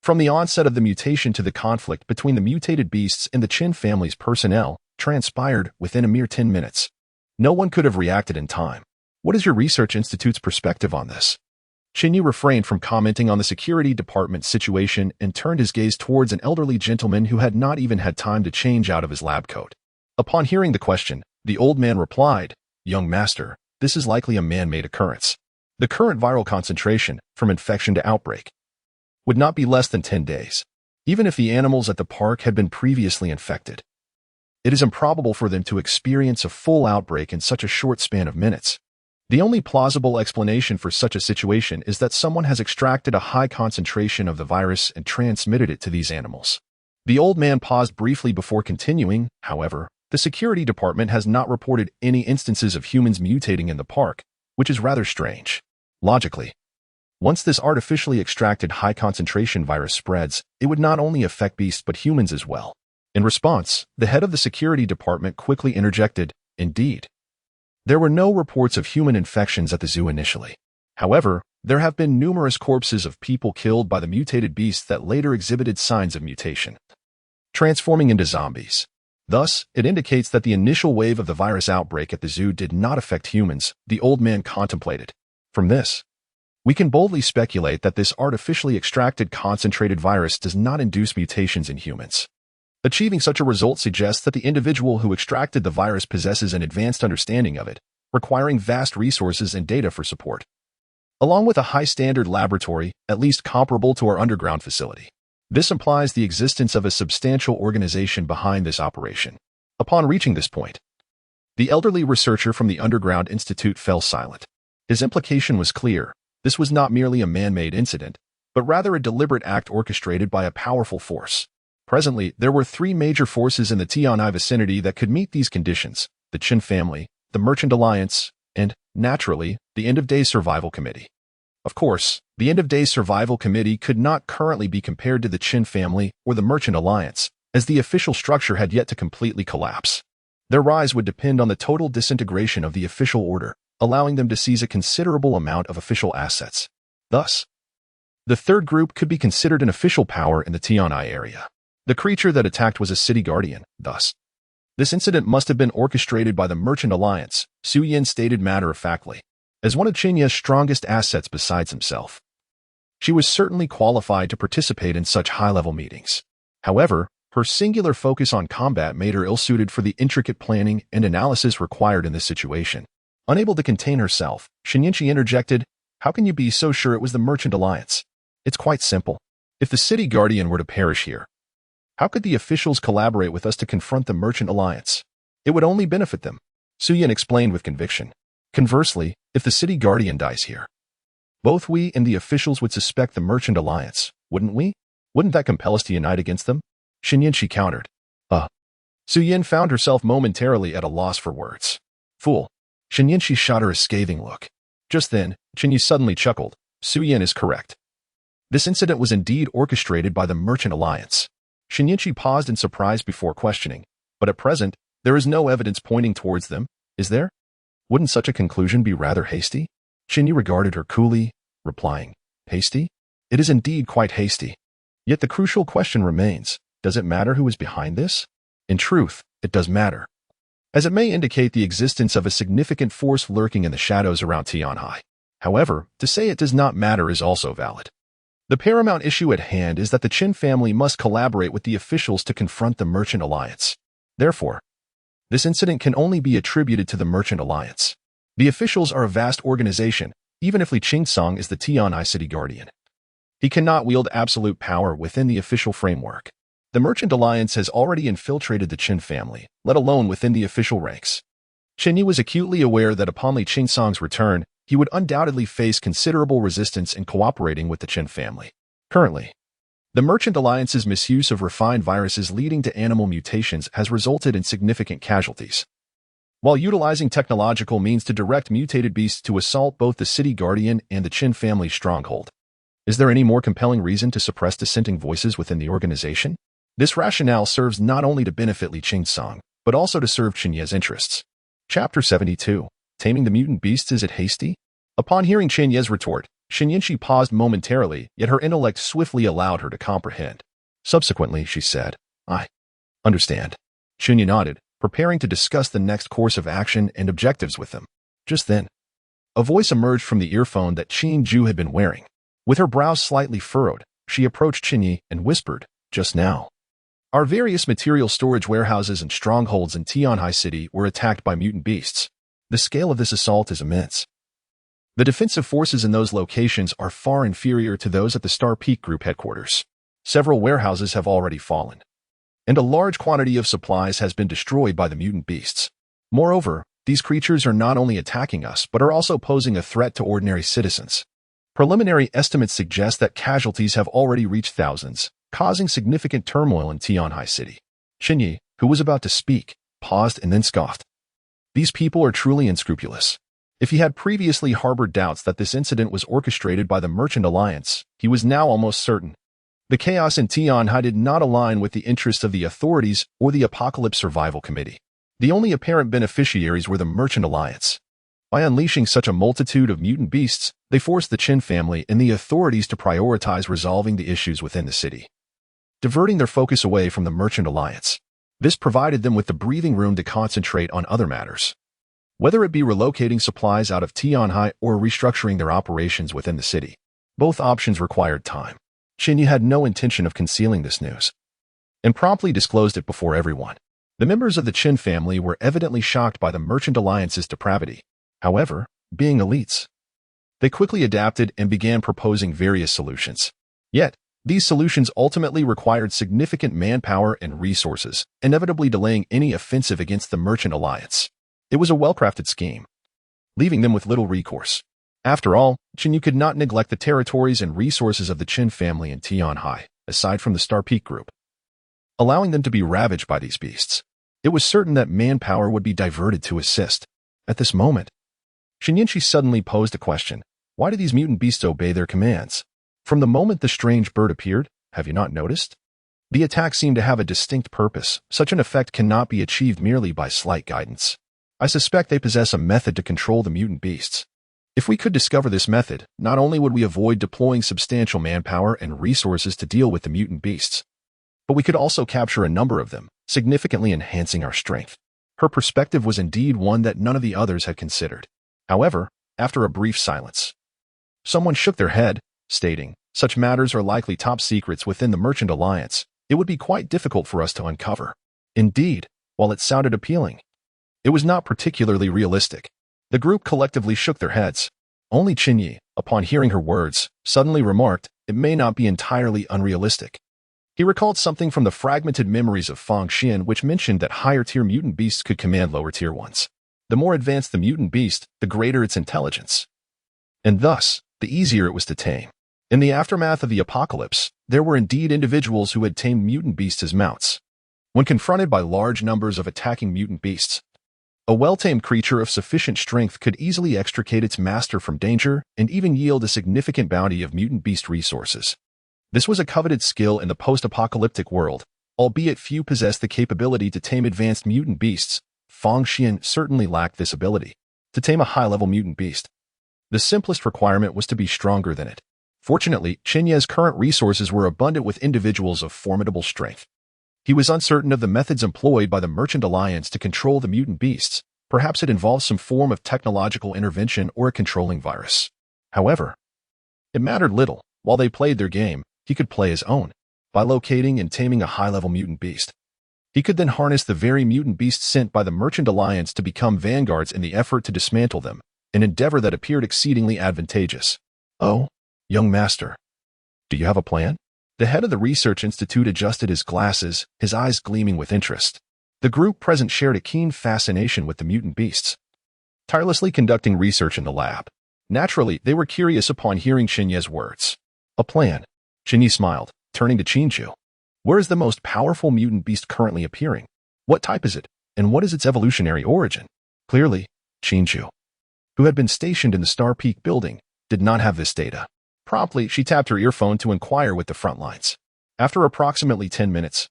from the onset of the mutation to the conflict between the mutated beasts and the Chen family's personnel, transpired within a mere 10 minutes. No one could have reacted in time. What is your research institute's perspective on this? Chen Ye refrained from commenting on the security department's situation and turned his gaze towards an elderly gentleman who had not even had time to change out of his lab coat. Upon hearing the question, the old man replied, "Young master, this is likely a man-made occurrence. The current viral concentration, from infection to outbreak, would not be less than 10 days. Even if the animals at the park had been previously infected, it is improbable for them to experience a full outbreak in such a short span of minutes. The only plausible explanation for such a situation is that someone has extracted a high concentration of the virus and transmitted it to these animals." The old man paused briefly before continuing. "However, the security department has not reported any instances of humans mutating in the park, which is rather strange. Logically, once this artificially extracted high-concentration virus spreads, it would not only affect beasts but humans as well." In response, the head of the security department quickly interjected, "Indeed, there were no reports of human infections at the zoo initially. However, there have been numerous corpses of people killed by the mutated beasts that later exhibited signs of mutation, transforming into zombies. Thus, it indicates that the initial wave of the virus outbreak at the zoo did not affect humans," the old man contemplated. "From this, we can boldly speculate that this artificially extracted concentrated virus does not induce mutations in humans. Achieving such a result suggests that the individual who extracted the virus possesses an advanced understanding of it, requiring vast resources and data for support, along with a high-standard laboratory, at least comparable to our underground facility. This implies the existence of a substantial organization behind this operation." Upon reaching this point, the elderly researcher from the Underground Institute fell silent. His implication was clear. This was not merely a man-made incident, but rather a deliberate act orchestrated by a powerful force. Presently, there were 3 major forces in the Tianhai vicinity that could meet these conditions: the Chen family, the Merchant Alliance, and, naturally, the End-of-Days Survival Committee. Of course, the End-of-Days Survival Committee could not currently be compared to the Chen family or the Merchant Alliance, as the official structure had yet to completely collapse. Their rise would depend on the total disintegration of the official order, allowing them to seize a considerable amount of official assets. Thus, The third group could be considered an official power in the Tian'ai area. The creature that attacked was a city guardian, thus. This incident must have been orchestrated by the Merchant Alliance, Su Yin stated matter-of-factly, as one of Chen Ye's strongest assets besides himself. She was certainly qualified to participate in such high-level meetings. However, her singular focus on combat made her ill-suited for the intricate planning and analysis required in this situation. Unable to contain herself, Chen Ye interjected, "How can you be so sure it was the Merchant Alliance? It's quite simple. If the city guardian were to perish here, how could the officials collaborate with us to confront the Merchant Alliance? It would only benefit them," Su Yin explained with conviction. Conversely, if the city guardian dies here, both we and the officials would suspect the Merchant Alliance, wouldn't we? Wouldn't that compel us to unite against them? Chen Ye countered. Su Yin found herself momentarily at a loss for words. Fool. Chen Ye shot her a scathing look. Just then, Chen Ye suddenly chuckled. Su Yin is correct. This incident was indeed orchestrated by the Merchant Alliance. Chen Ye paused in surprise before questioning, but at present, there is no evidence pointing towards them, is there? Wouldn't such a conclusion be rather hasty? Chen Ye regarded her coolly, replying, "Hasty? It is indeed quite hasty. Yet the crucial question remains, does it matter who is behind this? In truth, it does matter, as it may indicate the existence of a significant force lurking in the shadows around Tian'ai. However, to say it does not matter is also valid. The paramount issue at hand is that the Chen family must collaborate with the officials to confront the Merchant Alliance. Therefore, this incident can only be attributed to the Merchant Alliance. The officials are a vast organization, even if Li Qingsong is the Tian'ai city guardian. He cannot wield absolute power within the official framework. The Merchant Alliance has already infiltrated the Chen family, let alone within the official ranks. Chen Ye was acutely aware that upon Li Qingsong's return, he would undoubtedly face considerable resistance in cooperating with the Chen family. Currently, the Merchant Alliance's misuse of refined viruses leading to animal mutations has resulted in significant casualties. While utilizing technological means to direct mutated beasts to assault both the city guardian and the Chen family's stronghold, is there any more compelling reason to suppress dissenting voices within the organization? This rationale serves not only to benefit Li Qingsong, but also to serve Chen Ye's interests. Chapter 72. Taming the Mutant Beasts, is it hasty? Upon hearing Chen Ye's retort, Chen Ye paused momentarily, yet her intellect swiftly allowed her to comprehend. Subsequently, she said, "I understand." Chen Ye nodded, preparing to discuss the next course of action and objectives with them. Just then, a voice emerged from the earphone that Qin Ju had been wearing. With her brows slightly furrowed, she approached Chen Ye and whispered, "Just now, our various material storage warehouses and strongholds in Tian'ai City were attacked by mutant beasts. The scale of this assault is immense. The defensive forces in those locations are far inferior to those at the Star Peak Group headquarters. Several warehouses have already fallen, and a large quantity of supplies has been destroyed by the mutant beasts. Moreover, these creatures are not only attacking us but are also posing a threat to ordinary citizens. Preliminary estimates suggest that casualties have already reached thousands, causing significant turmoil in Tian'ai City." Chen Ye, who was about to speak, paused and then scoffed. These people are truly unscrupulous. If he had previously harbored doubts that this incident was orchestrated by the Merchant Alliance, he was now almost certain. The chaos in Tian'ai did not align with the interests of the authorities or the Apocalypse Survival Committee. The only apparent beneficiaries were the Merchant Alliance. By unleashing such a multitude of mutant beasts, they forced the Chen family and the authorities to prioritize resolving the issues within the city, diverting their focus away from the Merchant Alliance. This provided them with the breathing room to concentrate on other matters, whether it be relocating supplies out of Tian'ai or restructuring their operations within the city. Both options required time. Chen Ye had no intention of concealing this news, and promptly disclosed it before everyone. The members of the Chen family were evidently shocked by the Merchant Alliance's depravity. However, being elites, they quickly adapted and began proposing various solutions. Yet, these solutions ultimately required significant manpower and resources, inevitably delaying any offensive against the Merchant Alliance. It was a well-crafted scheme, leaving them with little recourse. After all, Chen Ye could not neglect the territories and resources of the Chen family in Tian'ai, aside from the Star Peak Group, allowing them to be ravaged by these beasts. It was certain that manpower would be diverted to assist. At this moment, Chen Ye suddenly posed a question. Why do these mutant beasts obey their commands? From the moment the strange bird appeared, have you not noticed? The attack seemed to have a distinct purpose. Such an effect cannot be achieved merely by slight guidance. I suspect they possess a method to control the mutant beasts. If we could discover this method, not only would we avoid deploying substantial manpower and resources to deal with the mutant beasts, but we could also capture a number of them, significantly enhancing our strength. Her perspective was indeed one that none of the others had considered. However, after a brief silence, someone shook their head, stating, "Such matters are likely top secrets within the Merchant Alliance. It would be quite difficult for us to uncover." Indeed, while it sounded appealing, it was not particularly realistic. The group collectively shook their heads. Only Chen Ye, upon hearing her words, suddenly remarked, "It may not be entirely unrealistic." He recalled something from the fragmented memories of Fang Xian which mentioned that higher-tier mutant beasts could command lower-tier ones. The more advanced the mutant beast, the greater its intelligence, and thus, the easier it was to tame. In the aftermath of the apocalypse, there were indeed individuals who had tamed mutant beasts as mounts. When confronted by large numbers of attacking mutant beasts, a well-tamed creature of sufficient strength could easily extricate its master from danger and even yield a significant bounty of mutant beast resources. This was a coveted skill in the post-apocalyptic world, albeit few possessed the capability to tame advanced mutant beasts. Fang Xian certainly lacked this ability. To tame a high-level mutant beast, the simplest requirement was to be stronger than it. Fortunately, Chen Ye's current resources were abundant with individuals of formidable strength. He was uncertain of the methods employed by the Merchant Alliance to control the mutant beasts. Perhaps it involved some form of technological intervention or a controlling virus. However, it mattered little. While they played their game, he could play his own. By locating and taming a high-level mutant beast, he could then harness the very mutant beasts sent by the Merchant Alliance to become vanguards in the effort to dismantle them, an endeavor that appeared exceedingly advantageous. "Oh, young master, do you have a plan?" The head of the research institute adjusted his glasses, his eyes gleaming with interest. The group present shared a keen fascination with the mutant beasts, tirelessly conducting research in the lab. Naturally, they were curious upon hearing Chen Ye's words. "A plan." Chen Ye smiled, turning to Qinju. "Where is the most powerful mutant beast currently appearing? What type is it, and what is its evolutionary origin?" Clearly, Qinju, who had been stationed in the Star Peak building, did not have this data. Promptly, she tapped her earphone to inquire with the front lines. After approximately 10 minutes,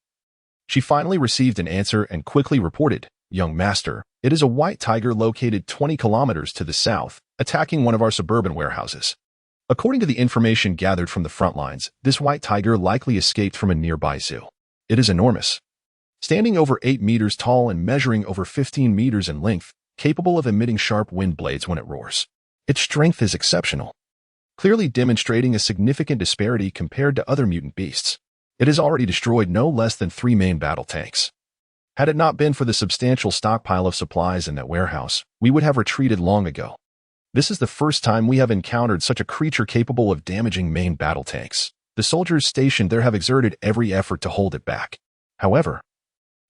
she finally received an answer and quickly reported, "Young master, it is a white tiger located 20 kilometers to the south, attacking one of our suburban warehouses." According to the information gathered from the front lines, this white tiger likely escaped from a nearby zoo. It is enormous, standing over 8 meters tall and measuring over 15 meters in length, capable of emitting sharp wind blades when it roars. Its strength is exceptional, clearly demonstrating a significant disparity compared to other mutant beasts. It has already destroyed no less than 3 main battle tanks. Had it not been for the substantial stockpile of supplies in that warehouse, we would have retreated long ago. This is the first time we have encountered such a creature capable of damaging main battle tanks. The soldiers stationed there have exerted every effort to hold it back. However,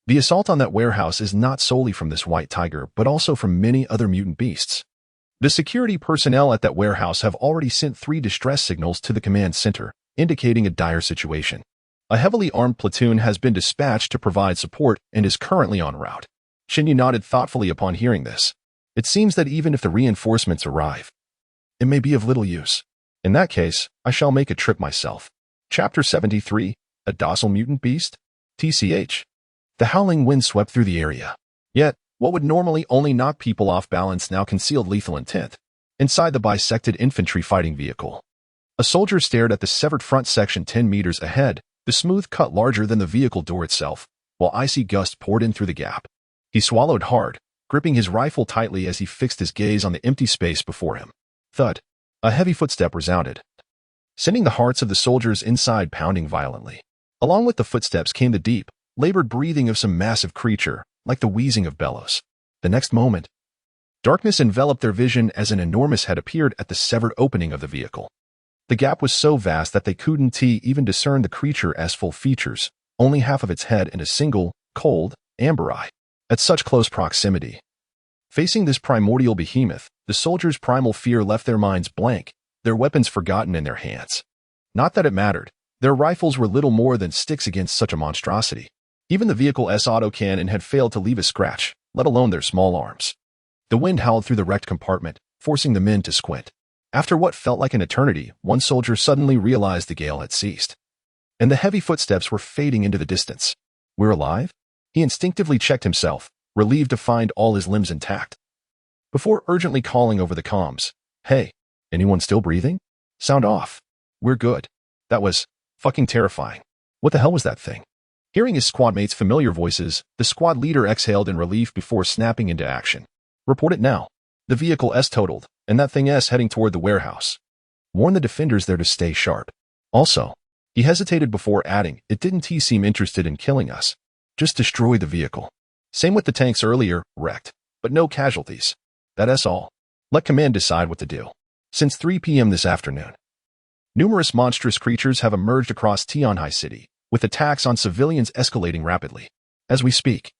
the assault on that warehouse is not solely from this white tiger, but also from many other mutant beasts. The security personnel at that warehouse have already sent 3 distress signals to the command center, indicating a dire situation. A heavily armed platoon has been dispatched to provide support and is currently en route. Chen Ye nodded thoughtfully upon hearing this. It seems that even if the reinforcements arrive, it may be of little use. In that case, I shall make a trip myself. Chapter 73, A Docile Mutant Beast? TCH. The howling wind swept through the area. Yet, what would normally only knock people off balance now concealed lethal intent. Inside the bisected infantry fighting vehicle, a soldier stared at the severed front section 10 meters ahead, the smooth cut larger than the vehicle door itself, while icy gusts poured in through the gap. He swallowed hard, gripping his rifle tightly as he fixed his gaze on the empty space before him. Thud. A heavy footstep resounded, sending the hearts of the soldiers inside pounding violently. Along with the footsteps came the deep, labored breathing of some massive creature, like the wheezing of bellows. The next moment, darkness enveloped their vision as an enormous head appeared at the severed opening of the vehicle. The gap was so vast that they couldn't even discern the creature as full features, only half of its head and a single, cold, amber eye. At such close proximity, facing this primordial behemoth, the soldiers' primal fear left their minds blank, their weapons forgotten in their hands. Not that it mattered. Their rifles were little more than sticks against such a monstrosity. Even the vehicle's autocannon had failed to leave a scratch, let alone their small arms. The wind howled through the wrecked compartment, forcing the men to squint. After what felt like an eternity, one soldier suddenly realized the gale had ceased, and the heavy footsteps were fading into the distance. "We're alive?" He instinctively checked himself, relieved to find all his limbs intact. Before urgently calling over the comms, Hey, anyone still breathing? Sound off. We're good. That was fucking terrifying. What the hell was that thing? Hearing his squad mates' familiar voices, the squad leader exhaled in relief before snapping into action. Report it now. The vehicle S totaled, and that thing S heading toward the warehouse. Warn the defenders there to stay sharp. Also, he hesitated before adding, it didn't seem interested in killing us. Just destroy the vehicle. Same with the tanks earlier, wrecked, but no casualties. That's all. Let command decide what to do. Since 3 p.m. this afternoon, numerous monstrous creatures have emerged across Tianhai City, with attacks on civilians escalating rapidly. As we speak,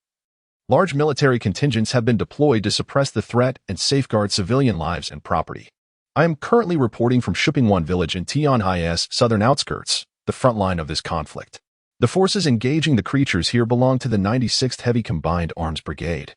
large military contingents have been deployed to suppress the threat and safeguard civilian lives and property. I am currently reporting from Shupingwan village in Tianhai's southern outskirts, the front line of this conflict. The forces engaging the creatures here belong to the 96th Heavy Combined Arms Brigade,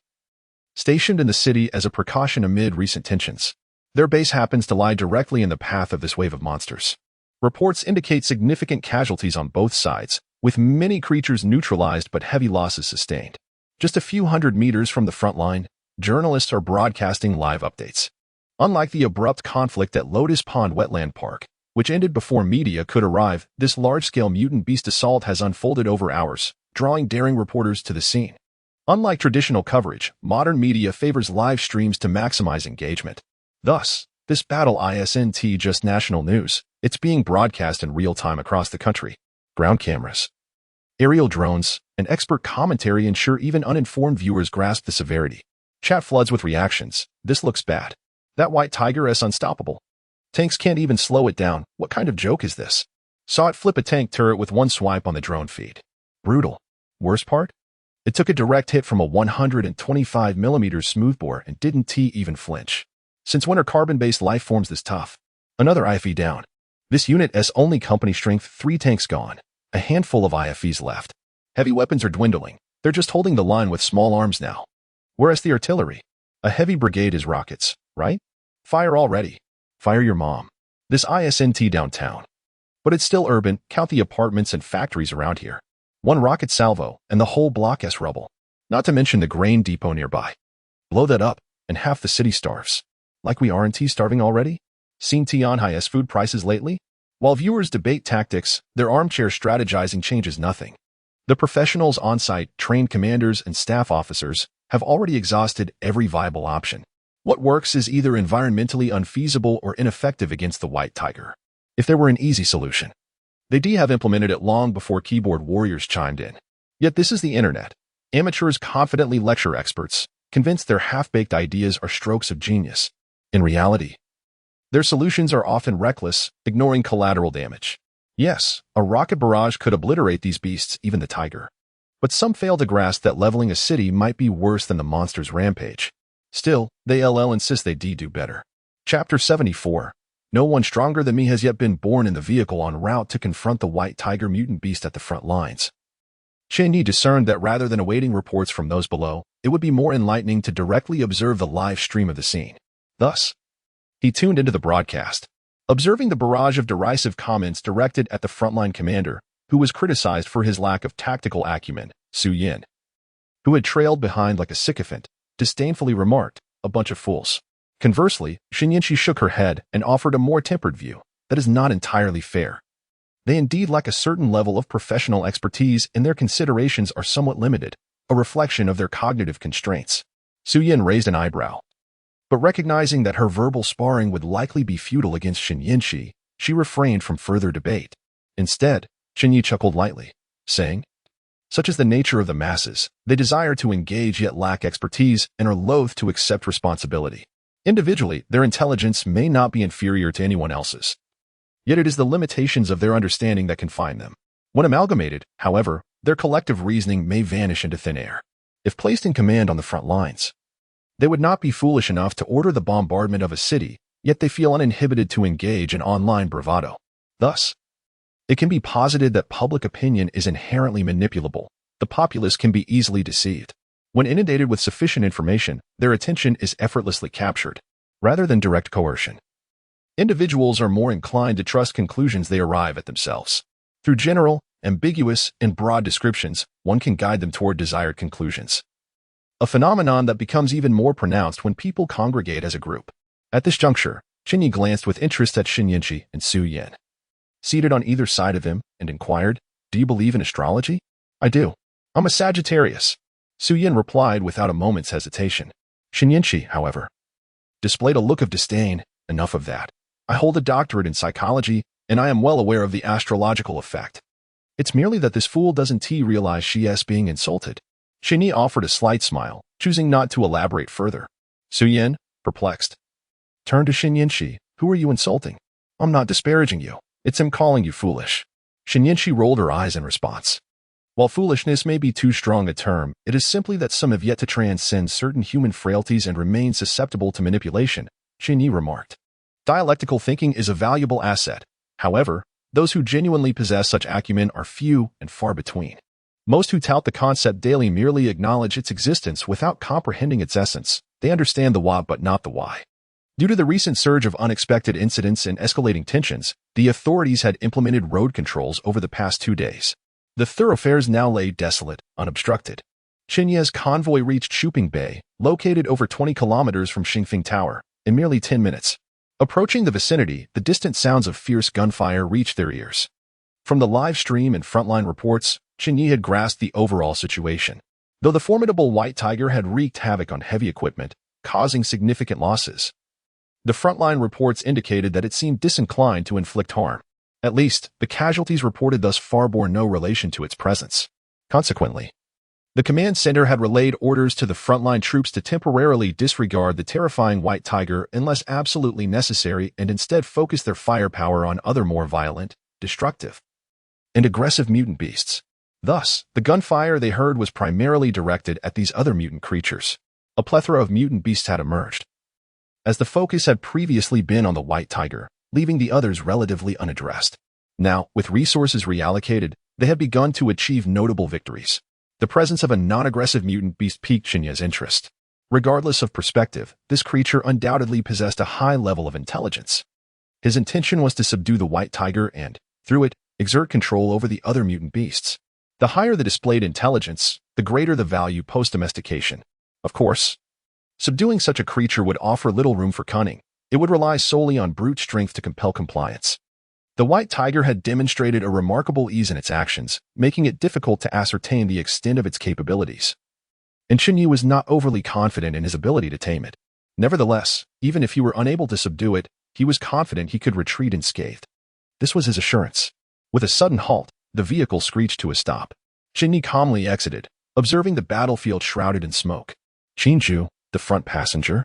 stationed in the city as a precaution amid recent tensions. Their base happens to lie directly in the path of this wave of monsters. Reports indicate significant casualties on both sides, with many creatures neutralized but heavy losses sustained. Just a few hundred meters from the front line, journalists are broadcasting live updates. Unlike the abrupt conflict at Lotus Pond Wetland Park, which ended before media could arrive, this large-scale mutant beast assault has unfolded over hours, drawing daring reporters to the scene. Unlike traditional coverage, modern media favors live streams to maximize engagement. Thus, this battle isn't just national news, it's being broadcast in real time across the country. Ground cameras, aerial drones, and expert commentary ensure even uninformed viewers grasp the severity. Chat floods with reactions. This looks bad. That white tiger is unstoppable. Tanks can't even slow it down. What kind of joke is this? Saw it flip a tank turret with one swipe on the drone feed. Brutal. Worst part? It took a direct hit from a 125mm smoothbore and didn't even flinch. Since when are carbon-based life forms this tough? Another IFE down. This unit's only company strength 3 tanks gone. A handful of IFEs left. Heavy weapons are dwindling. They're just holding the line with small arms now. Whereas the artillery? A heavy brigade is rockets, right? Fire already. Fire your mom. This isn't downtown. But it's still urban, count the apartments and factories around here. One rocket salvo, and the whole block's rubble. Not to mention the grain depot nearby. Blow that up, and half the city starves. Like we aren't starving already? Seen Tianhai's food prices lately? While viewers debate tactics, their armchair strategizing changes nothing. The professionals on-site, trained commanders and staff officers, have already exhausted every viable option. What works is either environmentally unfeasible or ineffective against the white tiger. If there were an easy solution, they'd have implemented it long before keyboard warriors chimed in. Yet this is the internet. Amateurs confidently lecture experts, convinced their half-baked ideas are strokes of genius. In reality, their solutions are often reckless, ignoring collateral damage. Yes, a rocket barrage could obliterate these beasts, even the tiger. But some fail to grasp that leveling a city might be worse than the monster's rampage. Still, they insist they do better. Chapter 74. No one stronger than me has yet been born in the vehicle en route to confront the white tiger mutant beast at the front lines. Chen Ye discerned that rather than awaiting reports from those below, it would be more enlightening to directly observe the live stream of the scene. Thus, he tuned into the broadcast, observing the barrage of derisive comments directed at the frontline commander, who was criticized for his lack of tactical acumen. Su Yin, who had trailed behind like a sycophant, disdainfully remarked, "A bunch of fools." Conversely, Shinyanshi shook her head and offered a more tempered view. That is not entirely fair. They indeed lack a certain level of professional expertise and their considerations are somewhat limited, a reflection of their cognitive constraints. Su Yin raised an eyebrow. But recognizing that her verbal sparring would likely be futile against Shinyanshi, she refrained from further debate. Instead, Chen Ye chuckled lightly, saying, "Such is the nature of the masses. They desire to engage yet lack expertise and are loath to accept responsibility. Individually, their intelligence may not be inferior to anyone else's. Yet it is the limitations of their understanding that confine them. When amalgamated, however, their collective reasoning may vanish into thin air. If placed in command on the front lines, they would not be foolish enough to order the bombardment of a city, yet they feel uninhibited to engage in online bravado. Thus, it can be posited that public opinion is inherently manipulable. The populace can be easily deceived. When inundated with sufficient information, their attention is effortlessly captured, rather than direct coercion. Individuals are more inclined to trust conclusions they arrive at themselves. Through general, ambiguous, and broad descriptions, one can guide them toward desired conclusions. A phenomenon that becomes even more pronounced when people congregate as a group. At this juncture, Chen Ye glanced with interest at Chen Ye and Su Yan, seated on either side of him, and inquired, "Do you believe in astrology?" "I do. I'm a Sagittarius," Su Yan replied without a moment's hesitation. Chen Ye, however, displayed a look of disdain. "Enough of that. I hold a doctorate in psychology, and I am well aware of the astrological effect. It's merely that this fool doesn't realize she is being insulted." Chen Ye offered a slight smile, choosing not to elaborate further. Su Yan, perplexed, turned to Chen Ye. "Who are you insulting?" "I'm not disparaging you. It's him calling you foolish." Chen Ye rolled her eyes in response. "While foolishness may be too strong a term, it is simply that some have yet to transcend certain human frailties and remain susceptible to manipulation," Chen Ye remarked. "Dialectical thinking is a valuable asset. However, those who genuinely possess such acumen are few and far between. Most who tout the concept daily merely acknowledge its existence without comprehending its essence. They understand the what but not the why." Due to the recent surge of unexpected incidents and escalating tensions, the authorities had implemented road controls over the past 2 days. The thoroughfares now lay desolate, unobstructed. Chen Ye's convoy reached Shuping Bay, located over 20 kilometers from Xingfeng Tower, in merely 10 minutes. Approaching the vicinity, the distant sounds of fierce gunfire reached their ears. From the live stream and frontline reports, Chen Ye had grasped the overall situation. Though the formidable White Tiger had wreaked havoc on heavy equipment, causing significant losses, the frontline reports indicated that it seemed disinclined to inflict harm. At least, the casualties reported thus far bore no relation to its presence. Consequently, the command center had relayed orders to the frontline troops to temporarily disregard the terrifying White Tiger unless absolutely necessary and instead focus their firepower on other more violent, destructive, and aggressive mutant beasts. Thus, the gunfire they heard was primarily directed at these other mutant creatures. A plethora of mutant beasts had emerged, as the focus had previously been on the White Tiger, leaving the others relatively unaddressed. Now, with resources reallocated, they had begun to achieve notable victories. The presence of a non-aggressive mutant beast piqued Chen Ye's interest. Regardless of perspective, this creature undoubtedly possessed a high level of intelligence. His intention was to subdue the White Tiger and, through it, exert control over the other mutant beasts. The higher the displayed intelligence, the greater the value post-domestication. Of course, subduing such a creature would offer little room for cunning. It would rely solely on brute strength to compel compliance. The White Tiger had demonstrated a remarkable ease in its actions, making it difficult to ascertain the extent of its capabilities. And Chen Ye was not overly confident in his ability to tame it. Nevertheless, even if he were unable to subdue it, he was confident he could retreat unscathed. This was his assurance. With a sudden halt, the vehicle screeched to a stop. Chen Ye calmly exited, observing the battlefield shrouded in smoke. Qinju, the front passenger,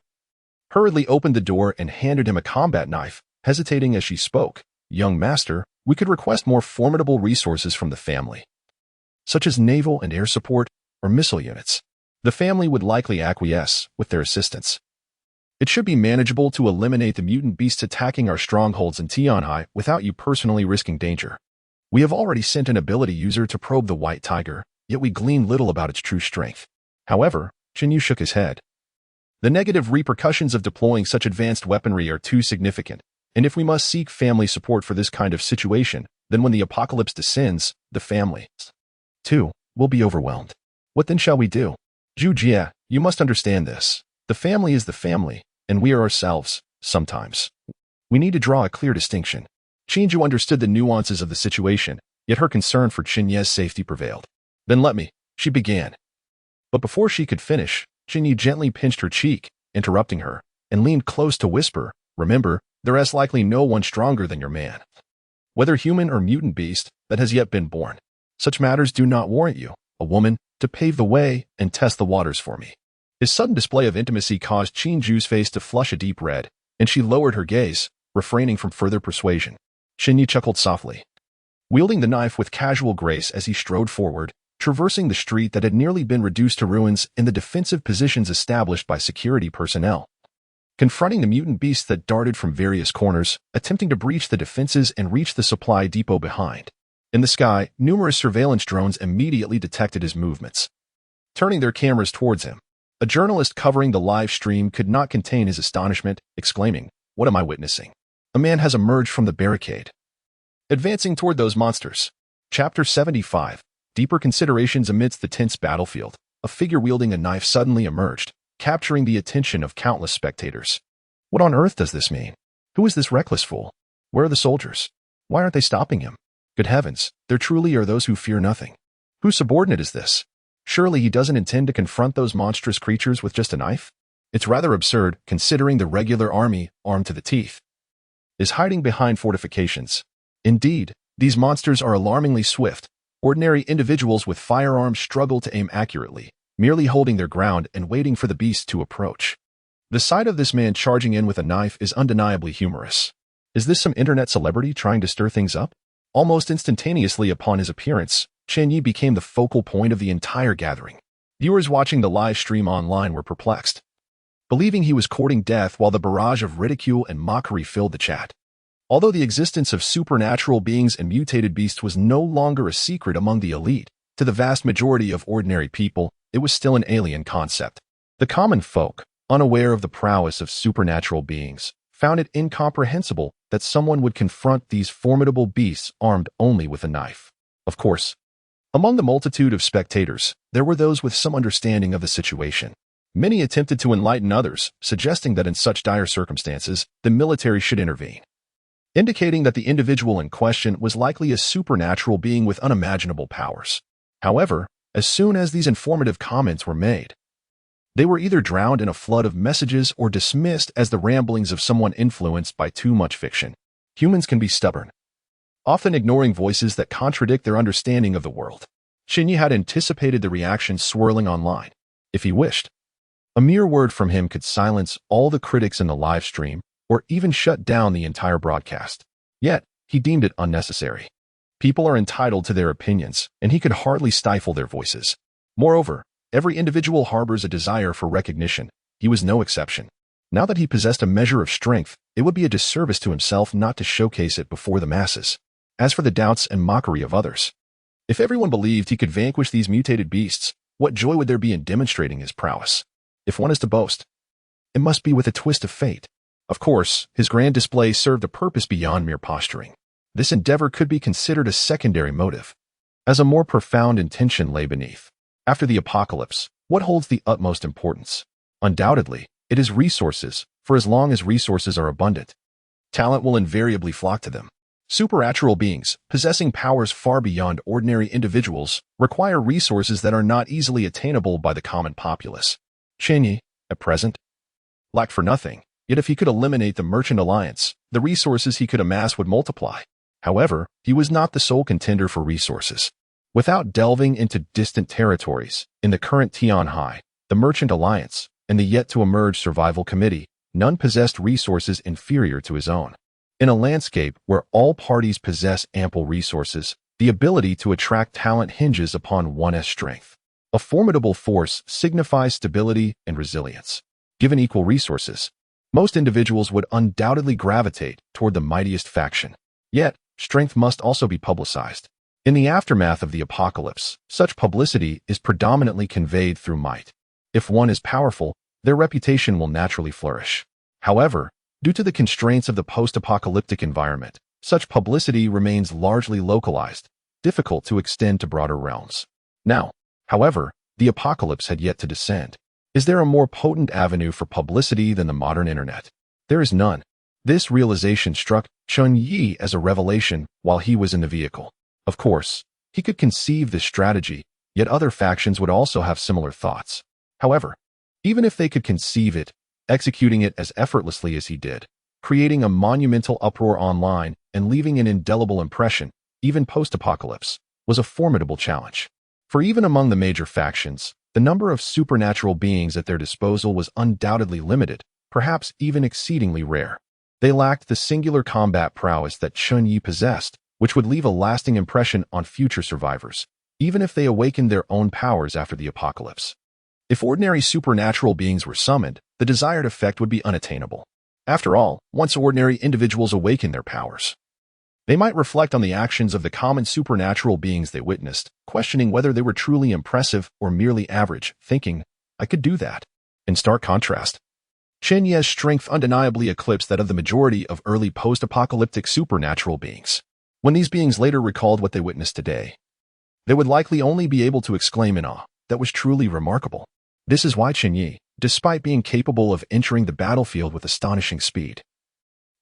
hurriedly opened the door and handed him a combat knife, hesitating as she spoke. "Young master, we could request more formidable resources from the family, such as naval and air support or missile units. The family would likely acquiesce with their assistance. It should be manageable to eliminate the mutant beasts attacking our strongholds in Tianhai without you personally risking danger. We have already sent an ability user to probe the White Tiger, yet we glean little about its true strength." However, Chen Ye shook his head. The negative repercussions of deploying such advanced weaponry are too significant, and if we must seek family support for this kind of situation, then when the apocalypse descends, the family, too, will be overwhelmed. What then shall we do? Zhu Jie, you must understand this. The family is the family, and we are ourselves, sometimes. We need to draw a clear distinction. Qinju understood the nuances of the situation, yet her concern for Chen Ye's safety prevailed. "Then let me," she began. But before she could finish, Chen Ye gently pinched her cheek, interrupting her, and leaned close to whisper, "Remember, there is likely no one stronger than your man, whether human or mutant beast, that has yet been born. Such matters do not warrant you, a woman, to pave the way and test the waters for me." His sudden display of intimacy caused Qinju's face to flush a deep red, and she lowered her gaze, refraining from further persuasion. Chen Ye chuckled softly, wielding the knife with casual grace as he strode forward, traversing the street that had nearly been reduced to ruins in the defensive positions established by security personnel. Confronting the mutant beasts that darted from various corners, attempting to breach the defenses and reach the supply depot behind. In the sky, numerous surveillance drones immediately detected his movements, turning their cameras towards him. A journalist covering the live stream could not contain his astonishment, exclaiming, "What am I witnessing? A man has emerged from the barricade, advancing toward those monsters." Chapter 75. Deeper considerations. Amidst the tense battlefield, a figure wielding a knife suddenly emerged, capturing the attention of countless spectators. "What on earth does this mean? Who is this reckless fool? Where are the soldiers? Why aren't they stopping him? Good heavens, there truly are those who fear nothing. Whose subordinate is this? Surely he doesn't intend to confront those monstrous creatures with just a knife? It's rather absurd, considering the regular army, armed to the teeth, is hiding behind fortifications. Indeed, these monsters are alarmingly swift. Ordinary individuals with firearms struggle to aim accurately, merely holding their ground and waiting for the beast to approach. The sight of this man charging in with a knife is undeniably humorous. Is this some internet celebrity trying to stir things up? Almost instantaneously upon his appearance, Chen Ye became the focal point of the entire gathering. Viewers watching the live stream online were perplexed, believing he was courting death while the barrage of ridicule and mockery filled the chat. Although the existence of supernatural beings and mutated beasts was no longer a secret among the elite, to the vast majority of ordinary people, it was still an alien concept. The common folk, unaware of the prowess of supernatural beings, found it incomprehensible that someone would confront these formidable beasts armed only with a knife. Of course, among the multitude of spectators, there were those with some understanding of the situation. Many attempted to enlighten others, suggesting that in such dire circumstances, the military should intervene, indicating that the individual in question was likely a supernatural being with unimaginable powers. However, as soon as these informative comments were made, they were either drowned in a flood of messages or dismissed as the ramblings of someone influenced by too much fiction. Humans can be stubborn, often ignoring voices that contradict their understanding of the world. Chen Ye had anticipated the reactions swirling online. If he wished, a mere word from him could silence all the critics in the live stream or even shut down the entire broadcast. Yet, he deemed it unnecessary. People are entitled to their opinions, and he could hardly stifle their voices. Moreover, every individual harbors a desire for recognition. He was no exception. Now that he possessed a measure of strength, it would be a disservice to himself not to showcase it before the masses. As for the doubts and mockery of others, if everyone believed he could vanquish these mutated beasts, what joy would there be in demonstrating his prowess? If one is to boast, it must be with a twist of fate. Of course, his grand display served a purpose beyond mere posturing. This endeavor could be considered a secondary motive, as a more profound intention lay beneath. After the apocalypse, what holds the utmost importance? Undoubtedly, it is resources, for as long as resources are abundant, talent will invariably flock to them. Supernatural beings, possessing powers far beyond ordinary individuals, require resources that are not easily attainable by the common populace. Chen Ye, at present, lacked for nothing, yet if he could eliminate the merchant alliance, the resources he could amass would multiply. However, he was not the sole contender for resources. Without delving into distant territories, in the current Tianhai, the Merchant Alliance, and the yet-to-emerge Survival Committee, none possessed resources inferior to his own. In a landscape where all parties possess ample resources, the ability to attract talent hinges upon one's strength. A formidable force signifies stability and resilience. Given equal resources, most individuals would undoubtedly gravitate toward the mightiest faction. Yet, strength must also be publicized. In the aftermath of the apocalypse, such publicity is predominantly conveyed through might. If one is powerful, their reputation will naturally flourish. However, due to the constraints of the post-apocalyptic environment, such publicity remains largely localized, difficult to extend to broader realms. Now, however, the apocalypse had yet to descend. Is there a more potent avenue for publicity than the modern internet? There is none. This realization struck Chen Ye as a revelation while he was in the vehicle. Of course, he could conceive this strategy, yet other factions would also have similar thoughts. However, even if they could conceive it, executing it as effortlessly as he did, creating a monumental uproar online and leaving an indelible impression, even post-apocalypse, was a formidable challenge. For even among the major factions, the number of supernatural beings at their disposal was undoubtedly limited, perhaps even exceedingly rare. They lacked the singular combat prowess that Chen Ye possessed, which would leave a lasting impression on future survivors, even if they awakened their own powers after the apocalypse. If ordinary supernatural beings were summoned, the desired effect would be unattainable. After all, once ordinary individuals awaken their powers, they might reflect on the actions of the common supernatural beings they witnessed, questioning whether they were truly impressive or merely average, thinking, I could do that. In stark contrast, Chen Ye's strength undeniably eclipsed that of the majority of early post-apocalyptic supernatural beings. When these beings later recalled what they witnessed today, they would likely only be able to exclaim in awe, that was truly remarkable. This is why Chen Ye, despite being capable of entering the battlefield with astonishing speed,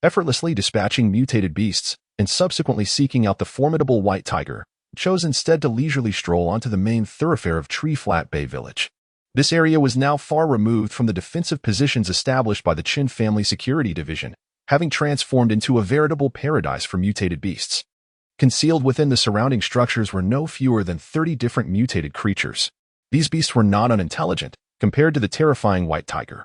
effortlessly dispatching mutated beasts and subsequently seeking out the formidable white tiger, chose instead to leisurely stroll onto the main thoroughfare of Tree Flat Bay Village. This area was now far removed from the defensive positions established by the Chen family security division, having transformed into a veritable paradise for mutated beasts. Concealed within the surrounding structures were no fewer than 30 different mutated creatures. These beasts were not unintelligent compared to the terrifying white tiger.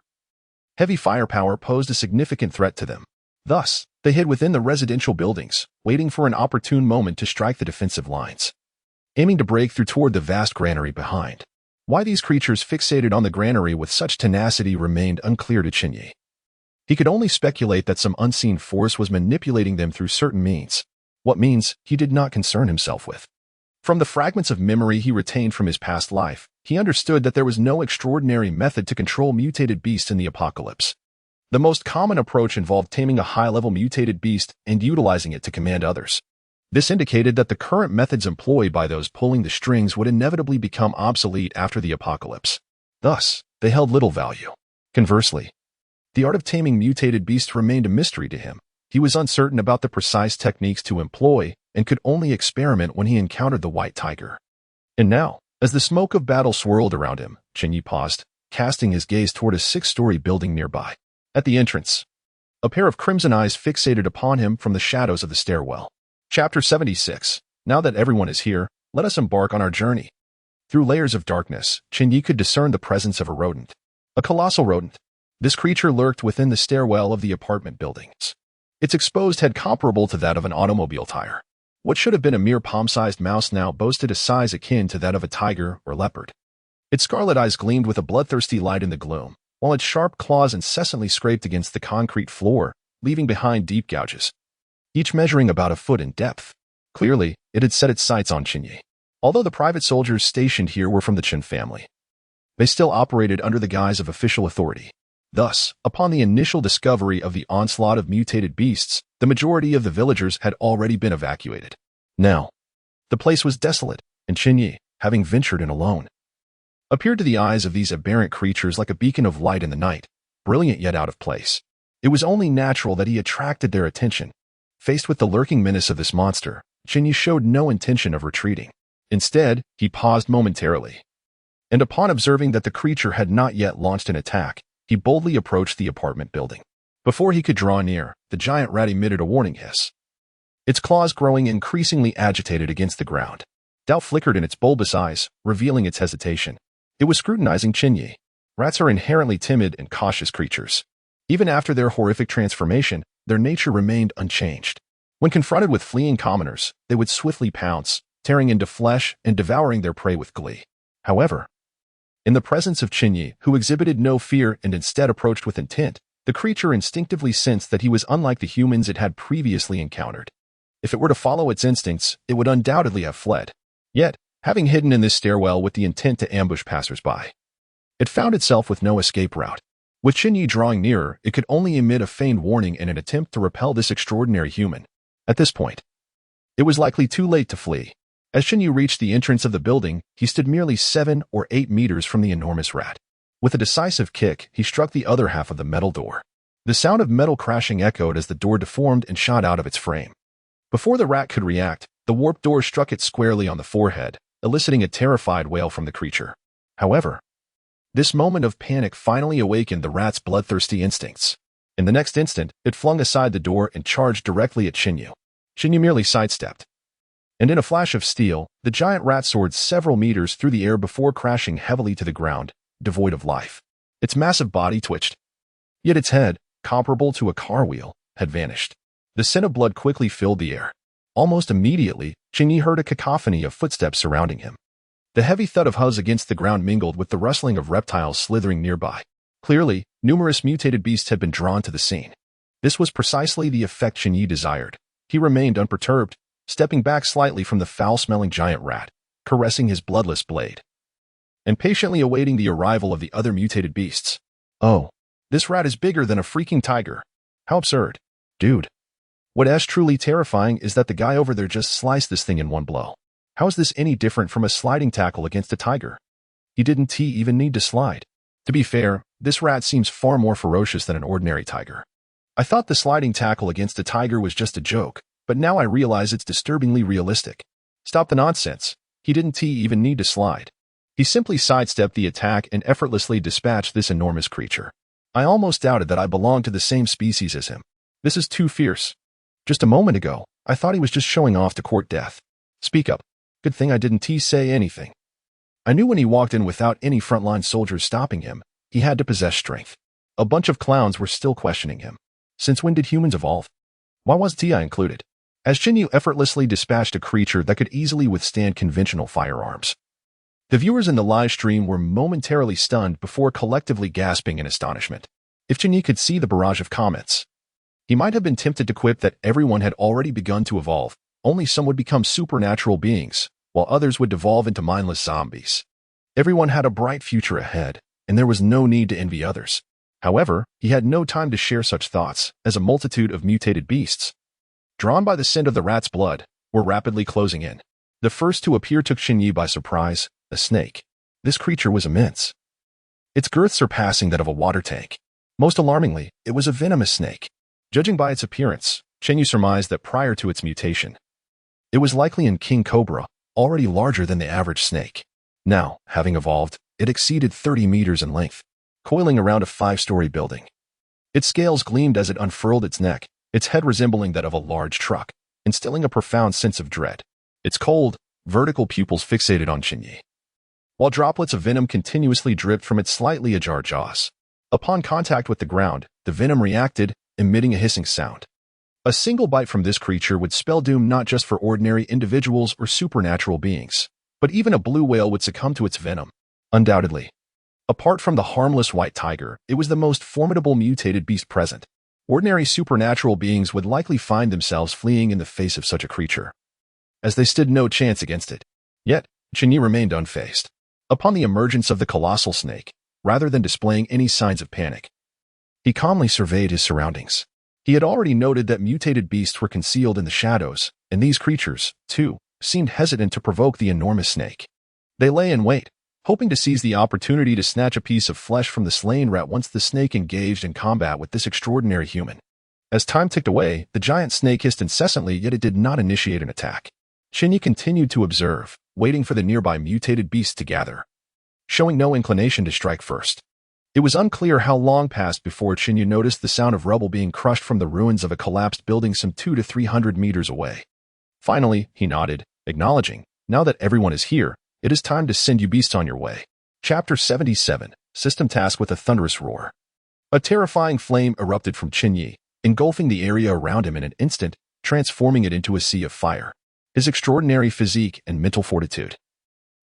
Heavy firepower posed a significant threat to them. Thus, they hid within the residential buildings, waiting for an opportune moment to strike the defensive lines, aiming to break through toward the vast granary behind. Why these creatures fixated on the granary with such tenacity remained unclear to Chen Ye. He could only speculate that some unseen force was manipulating them through certain means. What means he did not concern himself with. From the fragments of memory he retained from his past life, he understood that there was no extraordinary method to control mutated beasts in the apocalypse. The most common approach involved taming a high-level mutated beast and utilizing it to command others. This indicated that the current methods employed by those pulling the strings would inevitably become obsolete after the apocalypse. Thus, they held little value. Conversely, the art of taming mutated beasts remained a mystery to him. He was uncertain about the precise techniques to employ and could only experiment when he encountered the white tiger. And now, as the smoke of battle swirled around him, Chen Ye paused, casting his gaze toward a 6-story building nearby. At the entrance, a pair of crimson eyes fixated upon him from the shadows of the stairwell. Chapter 76. Now that everyone is here, let us embark on our journey. Through layers of darkness, Chen Ye could discern the presence of a rodent. A colossal rodent. This creature lurked within the stairwell of the apartment buildings. Its exposed head comparable to that of an automobile tire. What should have been a mere palm-sized mouse now boasted a size akin to that of a tiger or leopard. Its scarlet eyes gleamed with a bloodthirsty light in the gloom, while its sharp claws incessantly scraped against the concrete floor, leaving behind deep gouges, each measuring about a foot in depth. Clearly, it had set its sights on Chen Ye. Although the private soldiers stationed here were from the Chen family, they still operated under the guise of official authority. Thus, upon the initial discovery of the onslaught of mutated beasts, the majority of the villagers had already been evacuated. Now, the place was desolate, and Chen Ye, having ventured in alone, appeared to the eyes of these aberrant creatures like a beacon of light in the night, brilliant yet out of place. It was only natural that he attracted their attention. Faced with the lurking menace of this monster, Chen Ye showed no intention of retreating. Instead, he paused momentarily, and upon observing that the creature had not yet launched an attack, he boldly approached the apartment building. Before he could draw near, the giant rat emitted a warning hiss, its claws growing increasingly agitated against the ground. Doubt flickered in its bulbous eyes, revealing its hesitation. It was scrutinizing Chen Ye. Rats are inherently timid and cautious creatures. Even after their horrific transformation, their nature remained unchanged. When confronted with fleeing commoners, they would swiftly pounce, tearing into flesh and devouring their prey with glee. However, in the presence of Chen Ye, who exhibited no fear and instead approached with intent, the creature instinctively sensed that he was unlike the humans it had previously encountered. If it were to follow its instincts, it would undoubtedly have fled. Yet, having hidden in this stairwell with the intent to ambush passersby, it found itself with no escape route. With Chen Ye drawing nearer, it could only emit a feigned warning in an attempt to repel this extraordinary human. At this point, it was likely too late to flee. As Chen Ye reached the entrance of the building, he stood merely 7 or 8 meters from the enormous rat. With a decisive kick, he struck the other half of the metal door. The sound of metal crashing echoed as the door deformed and shot out of its frame. Before the rat could react, the warped door struck it squarely on the forehead, eliciting a terrified wail from the creature. However, this moment of panic finally awakened the rat's bloodthirsty instincts. In the next instant, it flung aside the door and charged directly at Chen Ye. Chen Ye merely sidestepped, and in a flash of steel, the giant rat soared several meters through the air before crashing heavily to the ground, devoid of life. Its massive body twitched, yet its head, comparable to a car wheel, had vanished. The scent of blood quickly filled the air. Almost immediately, Chen Ye heard a cacophony of footsteps surrounding him. The heavy thud of hooves against the ground mingled with the rustling of reptiles slithering nearby. Clearly, numerous mutated beasts had been drawn to the scene. This was precisely the effect Chen Ye desired. He remained unperturbed, stepping back slightly from the foul-smelling giant rat, caressing his bloodless blade, and patiently awaiting the arrival of the other mutated beasts. Oh, this rat is bigger than a freaking tiger. How absurd. Dude. What's truly terrifying is that the guy over there just sliced this thing in one blow. How is this any different from a sliding tackle against a tiger? He didn't even need to slide. To be fair, this rat seems far more ferocious than an ordinary tiger. I thought the sliding tackle against a tiger was just a joke, but now I realize it's disturbingly realistic. Stop the nonsense. He didn't even need to slide. He simply sidestepped the attack and effortlessly dispatched this enormous creature. I almost doubted that I belonged to the same species as him. This is too fierce. Just a moment ago, I thought he was just showing off to court death. Speak up. Good thing I didn't say anything. I knew when he walked in without any frontline soldiers stopping him, he had to possess strength. A bunch of clowns were still questioning him. Since when did humans evolve? Why was Ti included? As Chen Ye effortlessly dispatched a creature that could easily withstand conventional firearms. The viewers in the live stream were momentarily stunned before collectively gasping in astonishment. If Chen Ye could see the barrage of comments, he might have been tempted to quip that everyone had already begun to evolve, only some would become supernatural beings, while others would devolve into mindless zombies. Everyone had a bright future ahead, and there was no need to envy others. However, he had no time to share such thoughts, as a multitude of mutated beasts, drawn by the scent of the rat's blood, were rapidly closing in. The first to appear took Chen Ye by surprise, a snake. This creature was immense, its girth surpassing that of a water tank. Most alarmingly, it was a venomous snake. Judging by its appearance, Chen Ye surmised that prior to its mutation, it was likely a king cobra, already larger than the average snake. Now, having evolved, it exceeded 30 meters in length, coiling around a 5-story building. Its scales gleamed as it unfurled its neck, its head resembling that of a large truck, instilling a profound sense of dread. Its cold, vertical pupils fixated on Chen Ye, while droplets of venom continuously dripped from its slightly ajar jaws. Upon contact with the ground, the venom reacted, emitting a hissing sound. A single bite from this creature would spell doom not just for ordinary individuals or supernatural beings, but even a blue whale would succumb to its venom. Undoubtedly. Apart from the harmless white tiger, it was the most formidable mutated beast present. Ordinary supernatural beings would likely find themselves fleeing in the face of such a creature, as they stood no chance against it. Yet, Chen Ye remained unfazed. Upon the emergence of the colossal snake, rather than displaying any signs of panic, he calmly surveyed his surroundings. He had already noted that mutated beasts were concealed in the shadows, and these creatures, too, seemed hesitant to provoke the enormous snake. They lay in wait, hoping to seize the opportunity to snatch a piece of flesh from the slain rat once the snake engaged in combat with this extraordinary human. As time ticked away, the giant snake hissed incessantly, yet it did not initiate an attack. Chen Ye continued to observe, waiting for the nearby mutated beasts to gather, showing no inclination to strike first. It was unclear how long passed before Chen Ye noticed the sound of rubble being crushed from the ruins of a collapsed building some 200 to 300 meters away. Finally, he nodded, acknowledging, now that everyone is here, it is time to send you beasts on your way. Chapter 77, System Task with a Thunderous Roar. A terrifying flame erupted from Chen Ye, engulfing the area around him in an instant, transforming it into a sea of fire. His extraordinary physique and mental fortitude,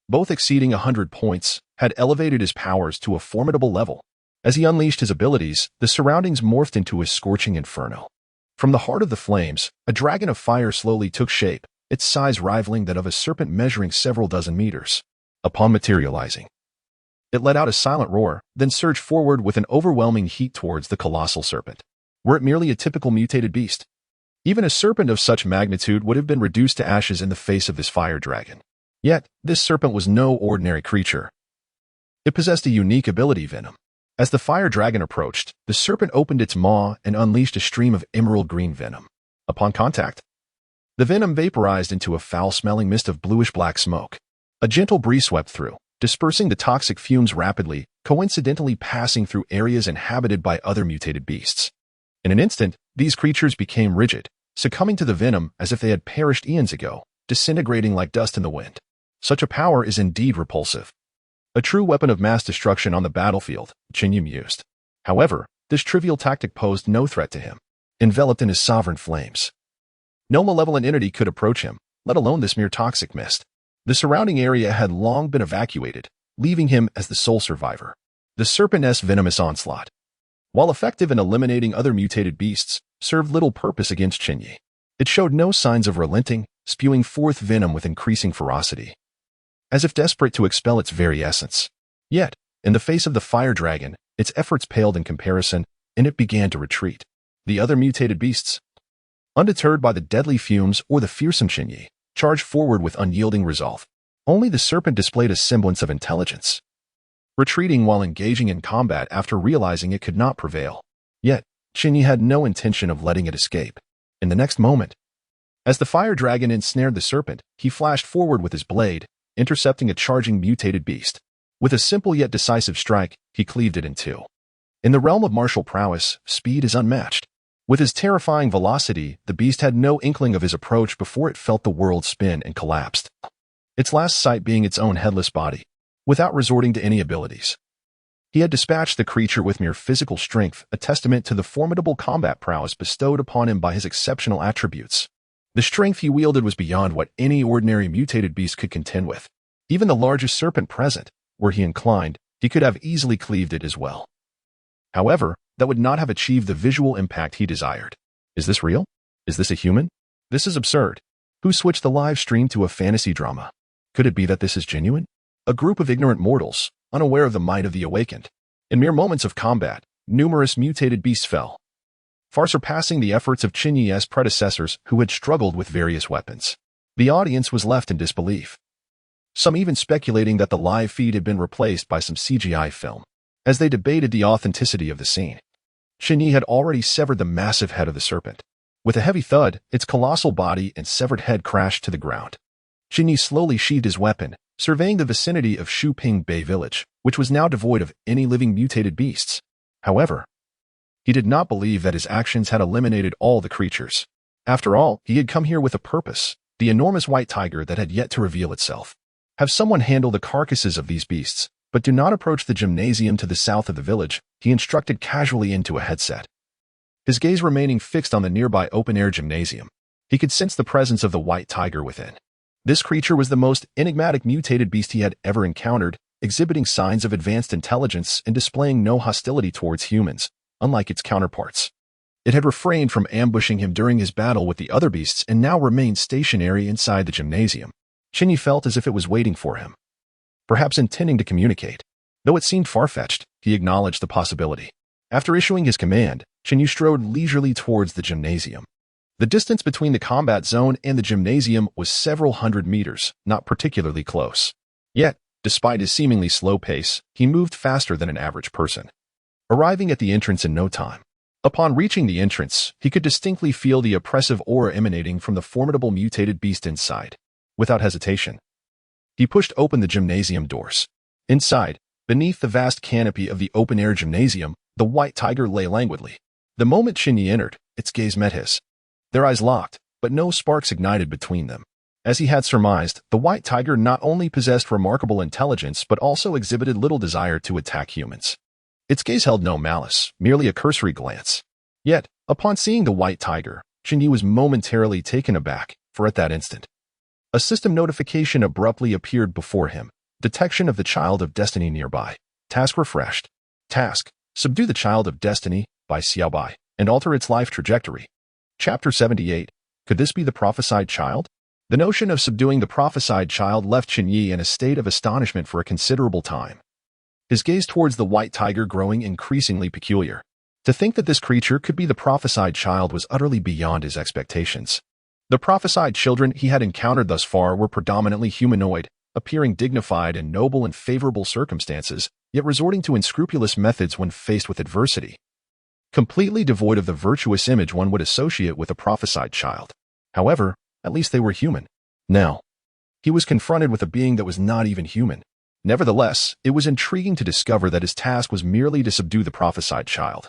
both exceeding 100 points, had elevated his powers to a formidable level. As he unleashed his abilities, the surroundings morphed into a scorching inferno. From the heart of the flames, a dragon of fire slowly took shape, its size rivaling that of a serpent measuring several dozen meters. Upon materializing, it let out a silent roar, then surged forward with an overwhelming heat towards the colossal serpent. Were it merely a typical mutated beast, even a serpent of such magnitude would have been reduced to ashes in the face of this fire dragon. Yet, this serpent was no ordinary creature. It possessed a unique ability, venom. As the fire dragon approached, the serpent opened its maw and unleashed a stream of emerald green venom. Upon contact, the venom vaporized into a foul-smelling mist of bluish-black smoke. A gentle breeze swept through, dispersing the toxic fumes rapidly, coincidentally passing through areas inhabited by other mutated beasts. In an instant, these creatures became rigid, succumbing to the venom as if they had perished eons ago, disintegrating like dust in the wind. Such a power is indeed repulsive. A true weapon of mass destruction on the battlefield, Chen Ye mused. However, this trivial tactic posed no threat to him. Enveloped in his sovereign flames, no malevolent entity could approach him, let alone this mere toxic mist. The surrounding area had long been evacuated, leaving him as the sole survivor. The serpent's venomous onslaught, while effective in eliminating other mutated beasts, served little purpose against Chen Ye. It showed no signs of relenting, spewing forth venom with increasing ferocity, as if desperate to expel its very essence. Yet, in the face of the fire dragon, its efforts paled in comparison, and it began to retreat. The other mutated beasts, undeterred by the deadly fumes or the fearsome Chen Ye, charged forward with unyielding resolve. Only the serpent displayed a semblance of intelligence, retreating while engaging in combat after realizing it could not prevail. Yet, Chen Ye had no intention of letting it escape. In the next moment, as the fire dragon ensnared the serpent, he flashed forward with his blade, intercepting a charging mutated beast. With a simple yet decisive strike, he cleaved it in two. In the realm of martial prowess, speed is unmatched. With his terrifying velocity, the beast had no inkling of his approach before it felt the world spin and collapsed, its last sight being its own headless body, without resorting to any abilities. He had dispatched the creature with mere physical strength, a testament to the formidable combat prowess bestowed upon him by his exceptional attributes. The strength he wielded was beyond what any ordinary mutated beast could contend with. Even the largest serpent present, were he inclined, he could have easily cleaved it as well. However, that would not have achieved the visual impact he desired. Is this real? Is this a human? This is absurd. Who switched the live stream to a fantasy drama? Could it be that this is genuine? A group of ignorant mortals, unaware of the might of the awakened. In mere moments of combat, numerous mutated beasts fell, far surpassing the efforts of Chen Ye's predecessors who had struggled with various weapons. The audience was left in disbelief, some even speculating that the live feed had been replaced by some CGI film. As they debated the authenticity of the scene, Chen Ye had already severed the massive head of the serpent. With a heavy thud, its colossal body and severed head crashed to the ground. Chen Ye slowly sheathed his weapon, surveying the vicinity of Shuping Bay Village, which was now devoid of any living mutated beasts. However, he did not believe that his actions had eliminated all the creatures. After all, he had come here with a purpose, the enormous white tiger that had yet to reveal itself. Have someone handle the carcasses of these beasts, but do not approach the gymnasium to the south of the village, he instructed casually into a headset. His gaze remaining fixed on the nearby open-air gymnasium, he could sense the presence of the white tiger within. This creature was the most enigmatic mutated beast he had ever encountered, exhibiting signs of advanced intelligence and displaying no hostility towards humans, unlike its counterparts. It had refrained from ambushing him during his battle with the other beasts and now remained stationary inside the gymnasium. Chen Ye felt as if it was waiting for him, perhaps intending to communicate. Though it seemed far-fetched, he acknowledged the possibility. After issuing his command, Chen Ye strode leisurely towards the gymnasium. The distance between the combat zone and the gymnasium was several hundred meters, not particularly close. Yet, despite his seemingly slow pace, he moved faster than an average person, arriving at the entrance in no time. Upon reaching the entrance, he could distinctly feel the oppressive aura emanating from the formidable mutated beast inside. Without hesitation, he pushed open the gymnasium doors. Inside, beneath the vast canopy of the open-air gymnasium, the white tiger lay languidly. The moment Chen Ye entered, its gaze met his. Their eyes locked, but no sparks ignited between them. As he had surmised, the white tiger not only possessed remarkable intelligence but also exhibited little desire to attack humans. Its gaze held no malice, merely a cursory glance. Yet, upon seeing the white tiger, Chen Ye was momentarily taken aback, for at that instant, a system notification abruptly appeared before him. Detection of the Child of Destiny nearby. Task refreshed. Task: subdue the Child of Destiny by Xiaobai and alter its life trajectory. Chapter 78. Could this be the prophesied child? The notion of subduing the prophesied child left Chen Ye in a state of astonishment for a considerable time, his gaze towards the white tiger growing increasingly peculiar. To think that this creature could be the prophesied child was utterly beyond his expectations. The prophesied children he had encountered thus far were predominantly humanoid, appearing dignified and noble in favorable circumstances, yet resorting to unscrupulous methods when faced with adversity, completely devoid of the virtuous image one would associate with a prophesied child. However, at least they were human. Now, he was confronted with a being that was not even human. Nevertheless, it was intriguing to discover that his task was merely to subdue the prophesied child,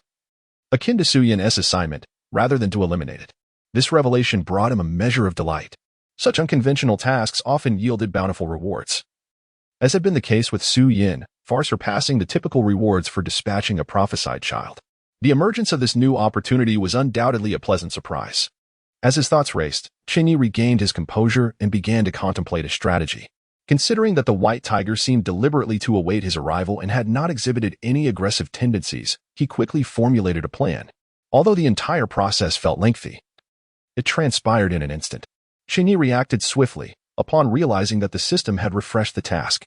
akin to Su Yin's assignment, rather than to eliminate it. This revelation brought him a measure of delight. Such unconventional tasks often yielded bountiful rewards, as had been the case with Su Yin, far surpassing the typical rewards for dispatching a prophesied child. The emergence of this new opportunity was undoubtedly a pleasant surprise. As his thoughts raced, Chen Ye regained his composure and began to contemplate a strategy. Considering that the white tiger seemed deliberately to await his arrival and had not exhibited any aggressive tendencies, he quickly formulated a plan. Although the entire process felt lengthy, it transpired in an instant. Chen Ye reacted swiftly, upon realizing that the system had refreshed the task.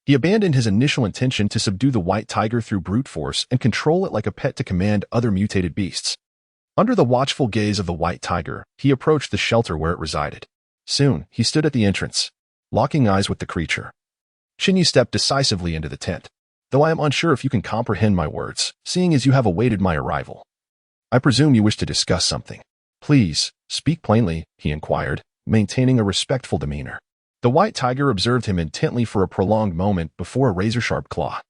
He abandoned his initial intention to subdue the white tiger through brute force and control it like a pet to command other mutated beasts. Under the watchful gaze of the white tiger, he approached the shelter where it resided. Soon, he stood at the entrance, locking eyes with the creature. Chen Ye stepped decisively into the tent. Though I am unsure if you can comprehend my words, seeing as you have awaited my arrival, I presume you wish to discuss something. Please, speak plainly, he inquired, maintaining a respectful demeanor. The white tiger observed him intently for a prolonged moment before a razor-sharp claw,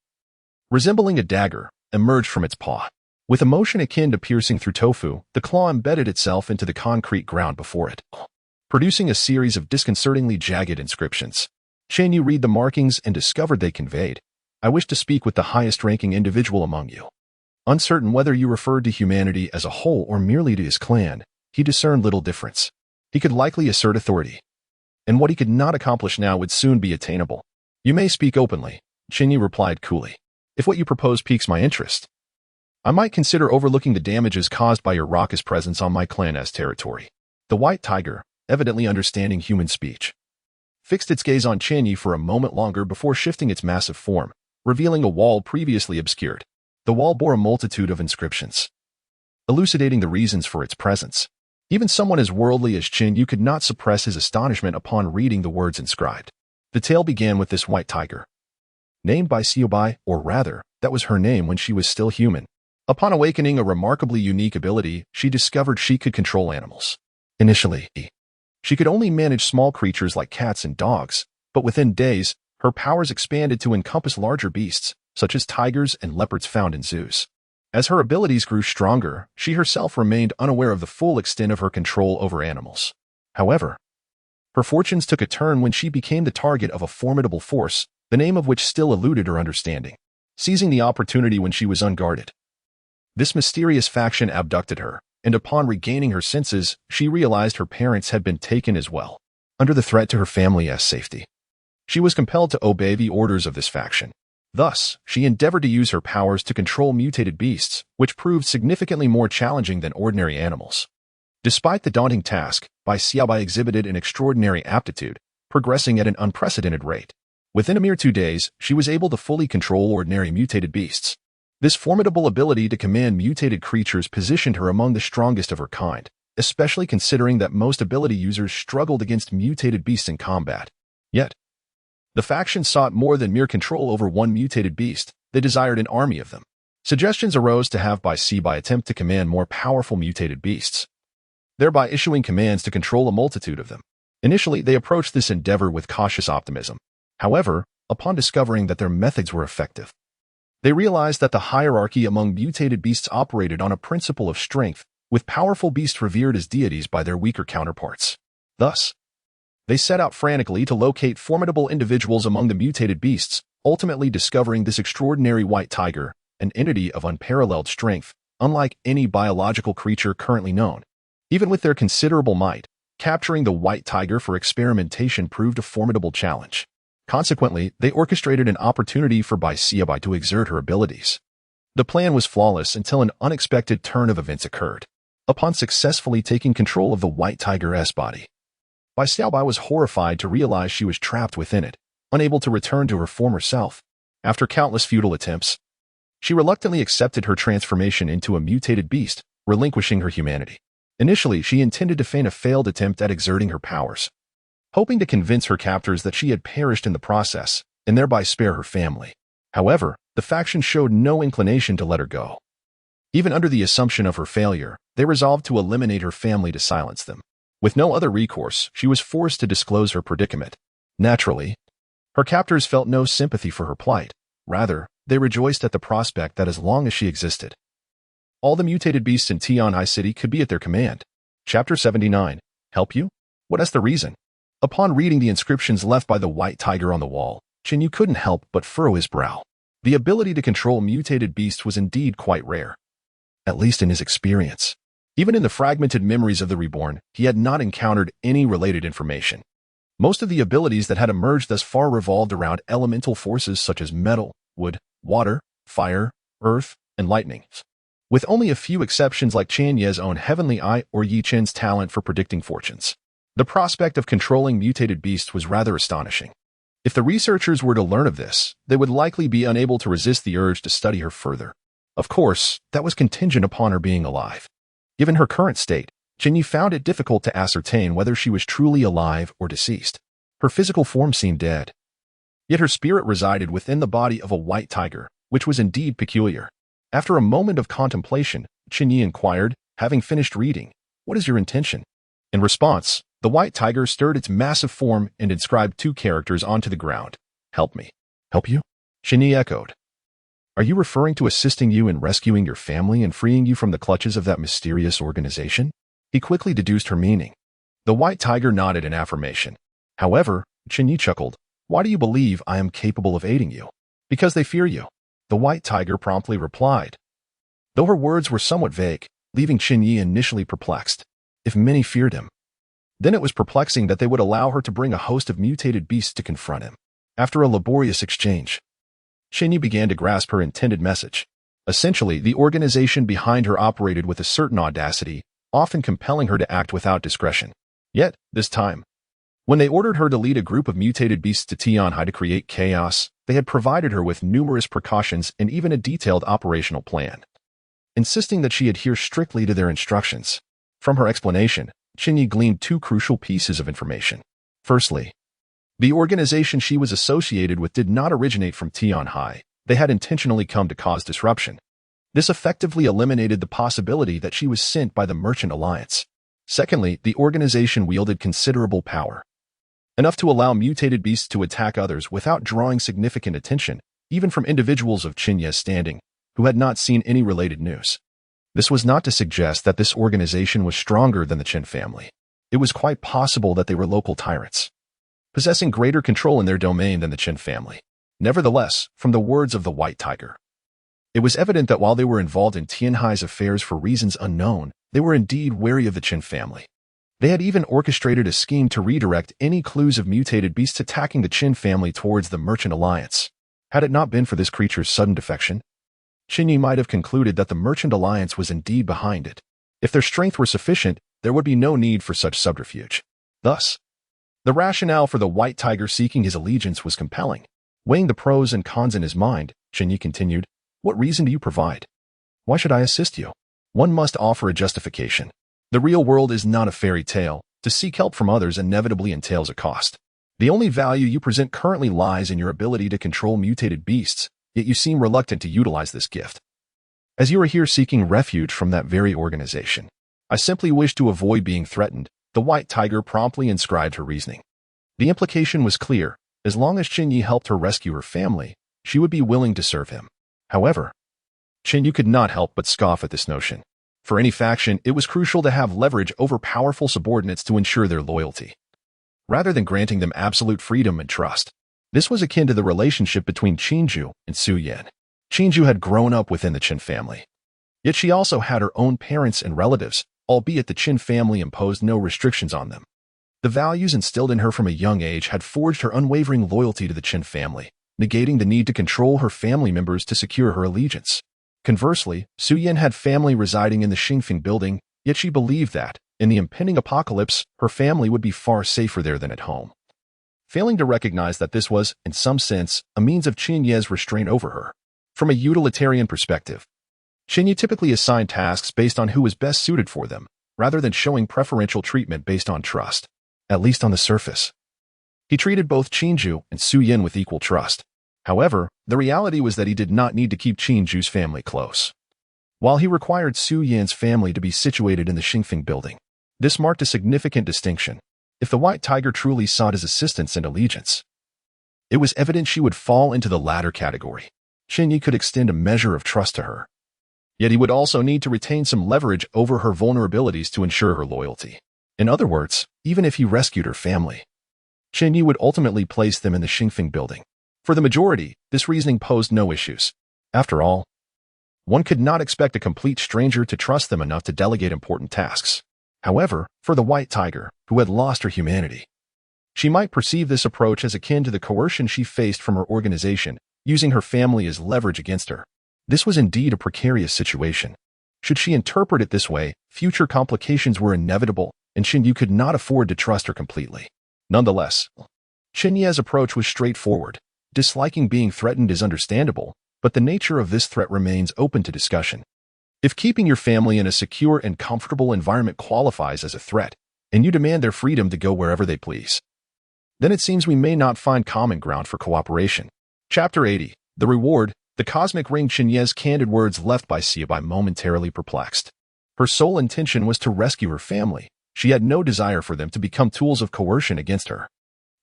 resembling a dagger, emerged from its paw. With a motion akin to piercing through tofu, the claw embedded itself into the concrete ground before it, producing a series of disconcertingly jagged inscriptions. Chen Ye read the markings and discovered they conveyed, "I wish to speak with the highest-ranking individual among you." Uncertain whether you referred to humanity as a whole or merely to his clan, he discerned little difference. He could likely assert authority, and what he could not accomplish now would soon be attainable. "You may speak openly," Chen Ye replied coolly. "If what you propose piques my interest, I might consider overlooking the damages caused by your raucous presence on my clan's territory." The white tiger, evidently understanding human speech, fixed its gaze on Chen Ye for a moment longer before shifting its massive form, revealing a wall previously obscured. The wall bore a multitude of inscriptions, elucidating the reasons for its presence. Even someone as worldly as Chen Ye could not suppress his astonishment upon reading the words inscribed. The tale began with this white tiger, named by Xiaobai, or rather, that was her name when she was still human. Upon awakening a remarkably unique ability, she discovered she could control animals. Initially, she could only manage small creatures like cats and dogs, but within days, her powers expanded to encompass larger beasts, such as tigers and leopards found in zoos. As her abilities grew stronger, she herself remained unaware of the full extent of her control over animals. However, her fortunes took a turn when she became the target of a formidable force, the name of which still eluded her understanding. Seizing the opportunity when she was unguarded, this mysterious faction abducted her, and upon regaining her senses, she realized her parents had been taken as well. Under the threat to her family's safety, she was compelled to obey the orders of this faction. Thus, she endeavored to use her powers to control mutated beasts, which proved significantly more challenging than ordinary animals. Despite the daunting task, Bai Xiaobai exhibited an extraordinary aptitude, progressing at an unprecedented rate. Within a mere 2 days, she was able to fully control ordinary mutated beasts. This formidable ability to command mutated creatures positioned her among the strongest of her kind, especially considering that most ability users struggled against mutated beasts in combat. Yet, the faction sought more than mere control over one mutated beast, they desired an army of them. Suggestions arose to have Bai Xiaobai attempt to command more powerful mutated beasts, thereby issuing commands to control a multitude of them. Initially, they approached this endeavor with cautious optimism. However, upon discovering that their methods were effective, they realized that the hierarchy among mutated beasts operated on a principle of strength, with powerful beasts revered as deities by their weaker counterparts. Thus, they set out frantically to locate formidable individuals among the mutated beasts, ultimately discovering this extraordinary white tiger, an entity of unparalleled strength, unlike any biological creature currently known. Even with their considerable might, capturing the white tiger for experimentation proved a formidable challenge. Consequently, they orchestrated an opportunity for Bai Xiaobai to exert her abilities. The plan was flawless until an unexpected turn of events occurred. Upon successfully taking control of the white tiger's body, Bai Xiaobai was horrified to realize she was trapped within it, unable to return to her former self. After countless futile attempts, she reluctantly accepted her transformation into a mutated beast, relinquishing her humanity. Initially, she intended to feign a failed attempt at exerting her powers, hoping to convince her captors that she had perished in the process, and thereby spare her family. However, the faction showed no inclination to let her go. Even under the assumption of her failure, they resolved to eliminate her family to silence them. With no other recourse, she was forced to disclose her predicament. Naturally, her captors felt no sympathy for her plight. Rather, they rejoiced at the prospect that as long as she existed, all the mutated beasts in Tianhai City could be at their command. Chapter 79. Help you? What is the reason? Upon reading the inscriptions left by the white tiger on the wall, Chen Ye couldn't help but furrow his brow. The ability to control mutated beasts was indeed quite rare, at least in his experience. Even in the fragmented memories of the reborn, he had not encountered any related information. Most of the abilities that had emerged thus far revolved around elemental forces such as metal, wood, water, fire, earth, and lightning, with only a few exceptions like Chen Ye's own heavenly eye or Yi Chen's talent for predicting fortunes. The prospect of controlling mutated beasts was rather astonishing. If the researchers were to learn of this, they would likely be unable to resist the urge to study her further. Of course, that was contingent upon her being alive. Given her current state, Chen Ye found it difficult to ascertain whether she was truly alive or deceased. Her physical form seemed dead, yet her spirit resided within the body of a white tiger, which was indeed peculiar. After a moment of contemplation, Chen Ye inquired, having finished reading. What is your intention? In response, the white tiger stirred its massive form and inscribed 2 characters onto the ground. Help me. Help you? Chen Ye echoed. Are you referring to assisting you in rescuing your family and freeing you from the clutches of that mysterious organization? He quickly deduced her meaning. The white tiger nodded in affirmation. However, Chen Ye chuckled. Why do you believe I am capable of aiding you? Because they fear you. The white tiger promptly replied. Though her words were somewhat vague, leaving Chen Ye initially perplexed. If many feared him, then it was perplexing that they would allow her to bring a host of mutated beasts to confront him. After a laborious exchange, Chen Ye began to grasp her intended message. Essentially, the organization behind her operated with a certain audacity, often compelling her to act without discretion. Yet, this time, when they ordered her to lead a group of mutated beasts to Tianhai to create chaos, they had provided her with numerous precautions and even a detailed operational plan, insisting that she adhere strictly to their instructions. From her explanation, Chen Ye gleaned 2 crucial pieces of information. Firstly, the organization she was associated with did not originate from Tianhai. They had intentionally come to cause disruption. This effectively eliminated the possibility that she was sent by the Merchant Alliance. Secondly, the organization wielded considerable power, enough to allow mutated beasts to attack others without drawing significant attention, even from individuals of Chen Ye's standing, who had not seen any related news. This was not to suggest that this organization was stronger than the Chen family. It was quite possible that they were local tyrants, possessing greater control in their domain than the Chen family. Nevertheless, from the words of the white tiger, it was evident that while they were involved in Tianhai's affairs for reasons unknown, they were indeed wary of the Chen family. They had even orchestrated a scheme to redirect any clues of mutated beasts attacking the Chen family towards the Merchant Alliance. Had it not been for this creature's sudden defection, Chen Ye might have concluded that the Merchant Alliance was indeed behind it. If their strength were sufficient, there would be no need for such subterfuge. Thus, the rationale for the white tiger seeking his allegiance was compelling. Weighing the pros and cons in his mind, Chen Ye continued, What reason do you provide? Why should I assist you? One must offer a justification. The real world is not a fairy tale. To seek help from others inevitably entails a cost. The only value you present currently lies in your ability to control mutated beasts, yet you seem reluctant to utilize this gift. As you are here seeking refuge from that very organization, I simply wish to avoid being threatened. The white tiger promptly inscribed her reasoning. The implication was clear. As long as Chen Ye helped her rescue her family, she would be willing to serve him. However, Chen Ye could not help but scoff at this notion. For any faction, it was crucial to have leverage over powerful subordinates to ensure their loyalty, rather than granting them absolute freedom and trust. This was akin to the relationship between Qingju and Su Yan. Qingju had grown up within the Chen family, yet she also had her own parents and relatives, albeit the Chen family imposed no restrictions on them. The values instilled in her from a young age had forged her unwavering loyalty to the Chen family, negating the need to control her family members to secure her allegiance. Conversely, Su Yan had family residing in the Xingfeng building, yet she believed that, in the impending apocalypse, her family would be far safer there than at home. Failing to recognize that this was, in some sense, a means of Chen Ye's restraint over her. From a utilitarian perspective, Chen Ye typically assigned tasks based on who was best suited for them, rather than showing preferential treatment based on trust. At least on the surface, he treated both Qingju and Su Yan with equal trust. However, the reality was that he did not need to keep Qingju's family close. While he required Su Yan's family to be situated in the Xingfeng building, this marked a significant distinction. If the white tiger truly sought his assistance and allegiance, it was evident she would fall into the latter category. Chen Ye could extend a measure of trust to her, yet he would also need to retain some leverage over her vulnerabilities to ensure her loyalty. In other words, even if he rescued her family, Chen Ye would ultimately place them in the Xingfeng building. For the majority, this reasoning posed no issues. After all, one could not expect a complete stranger to trust them enough to delegate important tasks. However, for the white tiger, who had lost her humanity, she might perceive this approach as akin to the coercion she faced from her organization, using her family as leverage against her. This was indeed a precarious situation. Should she interpret it this way, future complications were inevitable, and Chen Ye could not afford to trust her completely. Nonetheless, Chen Ye's approach was straightforward. Disliking being threatened is understandable, but the nature of this threat remains open to discussion. If keeping your family in a secure and comfortable environment qualifies as a threat, and you demand their freedom to go wherever they please, then it seems we may not find common ground for cooperation. Chapter 80. The Reward. The cosmic ring. Chen Ye's candid words left by Xiaobai momentarily perplexed. Her sole intention was to rescue her family. She had no desire for them to become tools of coercion against her.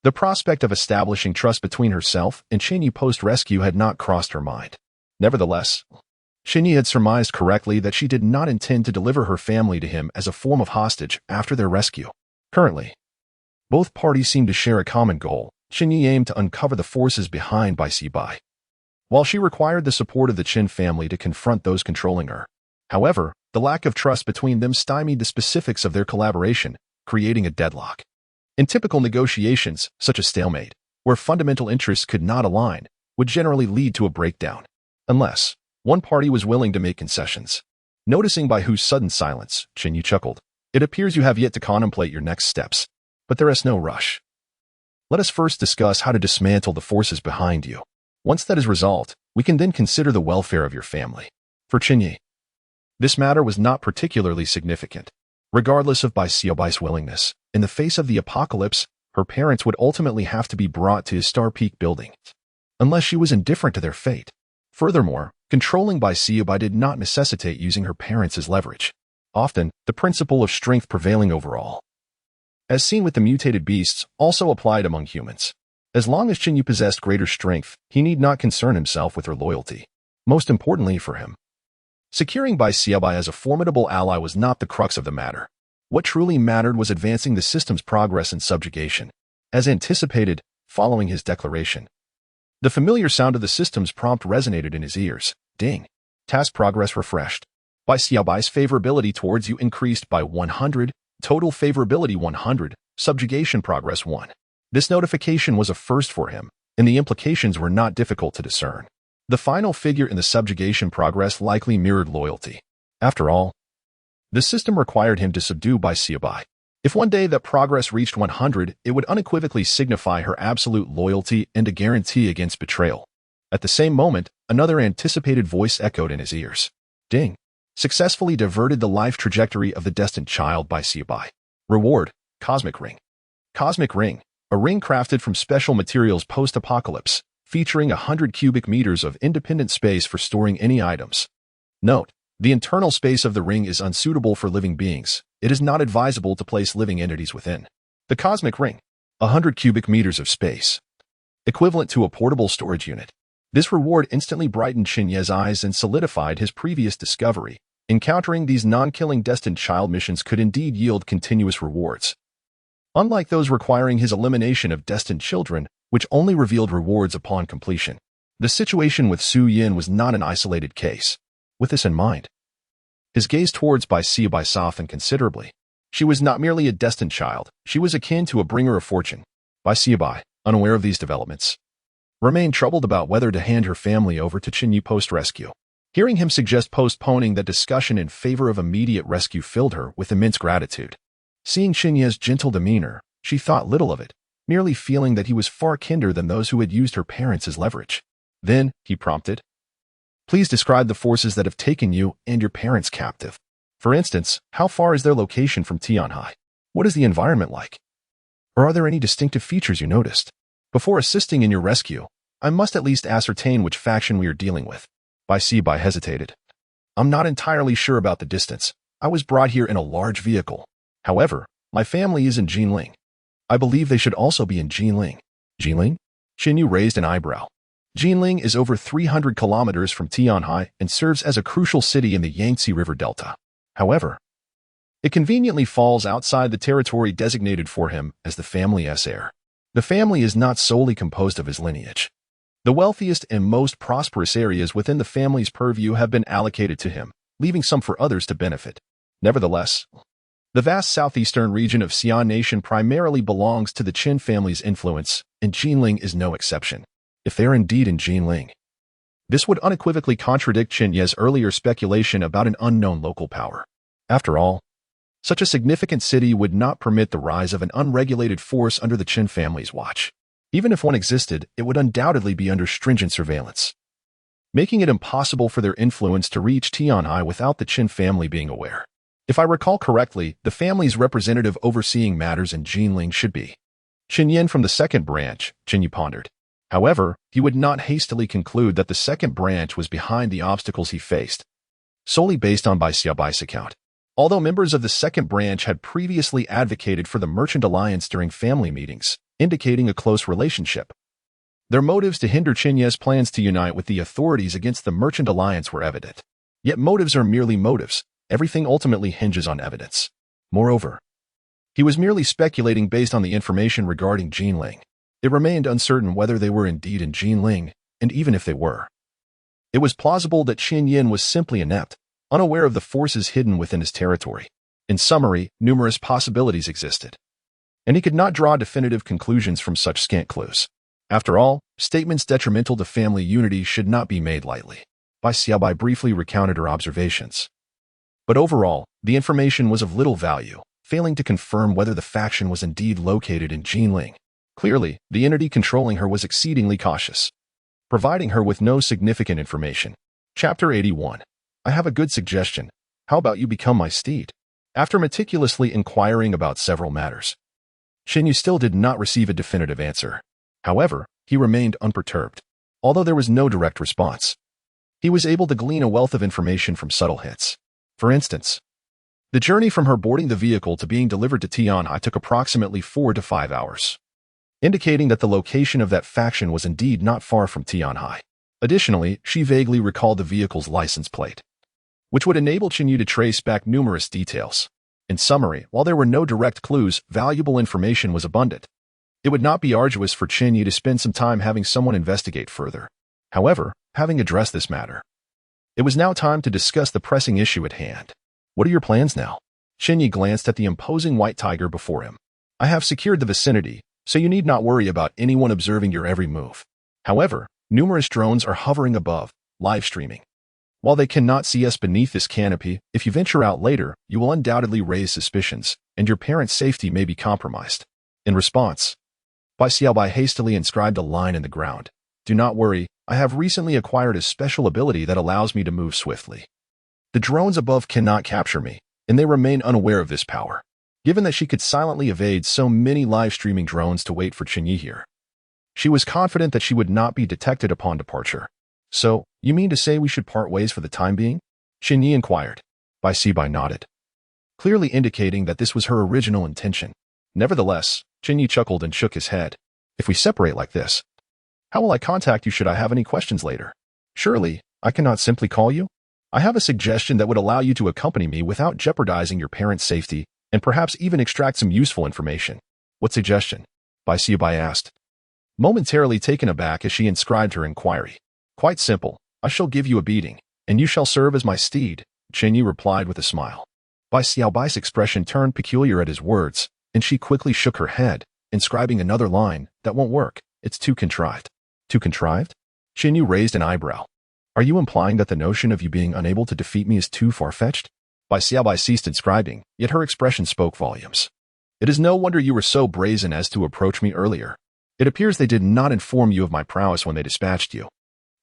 The prospect of establishing trust between herself and Chen Ye post-rescue had not crossed her mind. Nevertheless, Chen Ye had surmised correctly that she did not intend to deliver her family to him as a form of hostage after their rescue. Currently, both parties seemed to share a common goal. Chen Ye aimed to uncover the forces behind Bai Xiaobai, while she required the support of the Chen family to confront those controlling her. However, the lack of trust between them stymied the specifics of their collaboration, creating a deadlock. In typical negotiations, such as stalemate, where fundamental interests could not align, would generally lead to a breakdown, unless one party was willing to make concessions. Noticing Bai Hu's sudden silence, Chen Ye chuckled. It appears you have yet to contemplate your next steps, but there is no rush. Let us first discuss how to dismantle the forces behind you. Once that is resolved, we can then consider the welfare of your family. For Chen Ye, this matter was not particularly significant. Regardless of Bai Xiaobai's willingness, in the face of the apocalypse, her parents would ultimately have to be brought to Star Peak building, unless she was indifferent to their fate. Furthermore, controlling Bai Xiaobai did not necessitate using her parents as leverage. Often, the principle of strength prevailing overall, as seen with the mutated beasts, also applied among humans. As long as Chen Ye possessed greater strength, he need not concern himself with her loyalty. Most importantly for him, securing Bai Xiaobai as a formidable ally was not the crux of the matter. What truly mattered was advancing the system's progress in subjugation. As anticipated, following his declaration, the familiar sound of the system's prompt resonated in his ears. Ding. Task progress refreshed. Bai Xiaobai's favorability towards you increased by 100, total favorability 100, subjugation progress 1. This notification was a first for him, and the implications were not difficult to discern. The final figure in the subjugation progress likely mirrored loyalty. After all, the system required him to subdue Bai Xiaobai. If one day that progress reached 100, it would unequivocally signify her absolute loyalty and a guarantee against betrayal. At the same moment, another anticipated voice echoed in his ears. Ding. Successfully diverted the life trajectory of the destined child Bai Xiaobai. Reward, Cosmic Ring. Cosmic Ring, a ring crafted from special materials post-apocalypse, featuring 100 cubic meters of independent space for storing any items. Note, the internal space of the ring is unsuitable for living beings. It is not advisable to place living entities within. The Cosmic Ring, 100 cubic meters of space, equivalent to a portable storage unit. This reward instantly brightened Chen Ye's eyes and solidified his previous discovery. Encountering these non-killing destined child missions could indeed yield continuous rewards, unlike those requiring his elimination of destined children, which only revealed rewards upon completion. The situation with Su Yin was not an isolated case. With this in mind, his gaze towards Bai Xiaobai softened considerably. She was not merely a destined child, she was akin to a bringer of fortune. Bai Xiaobai, unaware of these developments, remained troubled about whether to hand her family over to Chen Ye post-rescue. Hearing him suggest postponing that discussion in favor of immediate rescue filled her with immense gratitude. Seeing Chen Ye's gentle demeanor, she thought little of it, merely feeling that he was far kinder than those who had used her parents as leverage. Then, he prompted, please describe the forces that have taken you and your parents captive. For instance, how far is their location from Tianhai? What is the environment like? Or are there any distinctive features you noticed? Before assisting in your rescue, I must at least ascertain which faction we are dealing with. Bai Xiaobai hesitated. I'm not entirely sure about the distance. I was brought here in a large vehicle. However, my family is in Jinling. I believe they should also be in Jinling. Jinling? Chen Ye raised an eyebrow. Jinling is over 300 kilometers from Tianhai and serves as a crucial city in the Yangtze River Delta. However, it conveniently falls outside the territory designated for him as the family's heir. The family is not solely composed of his lineage. The wealthiest and most prosperous areas within the family's purview have been allocated to him, leaving some for others to benefit. Nevertheless, the vast southeastern region of Xi'an Nation primarily belongs to the Chen family's influence, and Jinling is no exception. If they are indeed in Jinling, this would unequivocally contradict Chen Ye's earlier speculation about an unknown local power. After all, such a significant city would not permit the rise of an unregulated force under the Chen family's watch. Even if one existed, it would undoubtedly be under stringent surveillance, making it impossible for their influence to reach Tianhai without the Chen family being aware. If I recall correctly, the family's representative overseeing matters in Jinling should be Chen Yin from the second branch, Chen Ye pondered. However, he would not hastily conclude that the second branch was behind the obstacles he faced, solely based on Bai Xiaobai's account. Although members of the second branch had previously advocated for the merchant alliance during family meetings, indicating a close relationship, their motives to hinder Chen Ye's plans to unite with the authorities against the merchant alliance were evident. Yet motives are merely motives. Everything ultimately hinges on evidence. Moreover, he was merely speculating based on the information regarding Jinling. It remained uncertain whether they were indeed in Jinling, and even if they were, it was plausible that Chen Ye was simply inept, unaware of the forces hidden within his territory. In summary, numerous possibilities existed, and he could not draw definitive conclusions from such scant clues. After all, statements detrimental to family unity should not be made lightly. Bai Xiaobai briefly recounted her observations. But overall, the information was of little value, failing to confirm whether the faction was indeed located in Jinling. Clearly, the entity controlling her was exceedingly cautious, providing her with no significant information. Chapter 81. I have a good suggestion. How about you become my steed? After meticulously inquiring about several matters, Chen Ye still did not receive a definitive answer. However, he remained unperturbed. Although there was no direct response, he was able to glean a wealth of information from subtle hints. For instance, the journey from her boarding the vehicle to being delivered to Tianhai took approximately 4 to 5 hours, indicating that the location of that faction was indeed not far from Tianhai. Additionally, she vaguely recalled the vehicle's license plate, which would enable Chen Ye to trace back numerous details. In summary, while there were no direct clues, valuable information was abundant. It would not be arduous for Chen Ye to spend some time having someone investigate further. However, having addressed this matter, it was now time to discuss the pressing issue at hand. What are your plans now? Chen Ye glanced at the imposing white tiger before him. I have secured the vicinity, so you need not worry about anyone observing your every move. However, numerous drones are hovering above, live streaming. While they cannot see us beneath this canopy, if you venture out later, you will undoubtedly raise suspicions, and your parents' safety may be compromised. In response, Bai Xiaobai hastily inscribed a line in the ground. Do not worry, I have recently acquired a special ability that allows me to move swiftly. The drones above cannot capture me, and they remain unaware of this power. Given that she could silently evade so many live-streaming drones to wait for Chen Ye here, she was confident that she would not be detected upon departure. So, you mean to say we should part ways for the time being? Chen Ye inquired. Bai Xiaobai nodded, clearly indicating that this was her original intention. Nevertheless, Chen Ye chuckled and shook his head. If we separate like this, how will I contact you should I have any questions later? Surely, I cannot simply call you? I have a suggestion that would allow you to accompany me without jeopardizing your parents' safety, and perhaps even extract some useful information. What suggestion? Bai Xiaobai asked, momentarily taken aback as she inscribed her inquiry. Quite simple. I shall give you a beating, and you shall serve as my steed, Chen Ye replied with a smile. Bai Xiaobai's expression turned peculiar at his words, and she quickly shook her head, inscribing another line. That won't work. It's too contrived. Too contrived? Chen Ye raised an eyebrow. Are you implying that the notion of you being unable to defeat me is too far-fetched? Bai Xiaobai ceased inscribing, yet her expression spoke volumes. It is no wonder you were so brazen as to approach me earlier. It appears they did not inform you of my prowess when they dispatched you.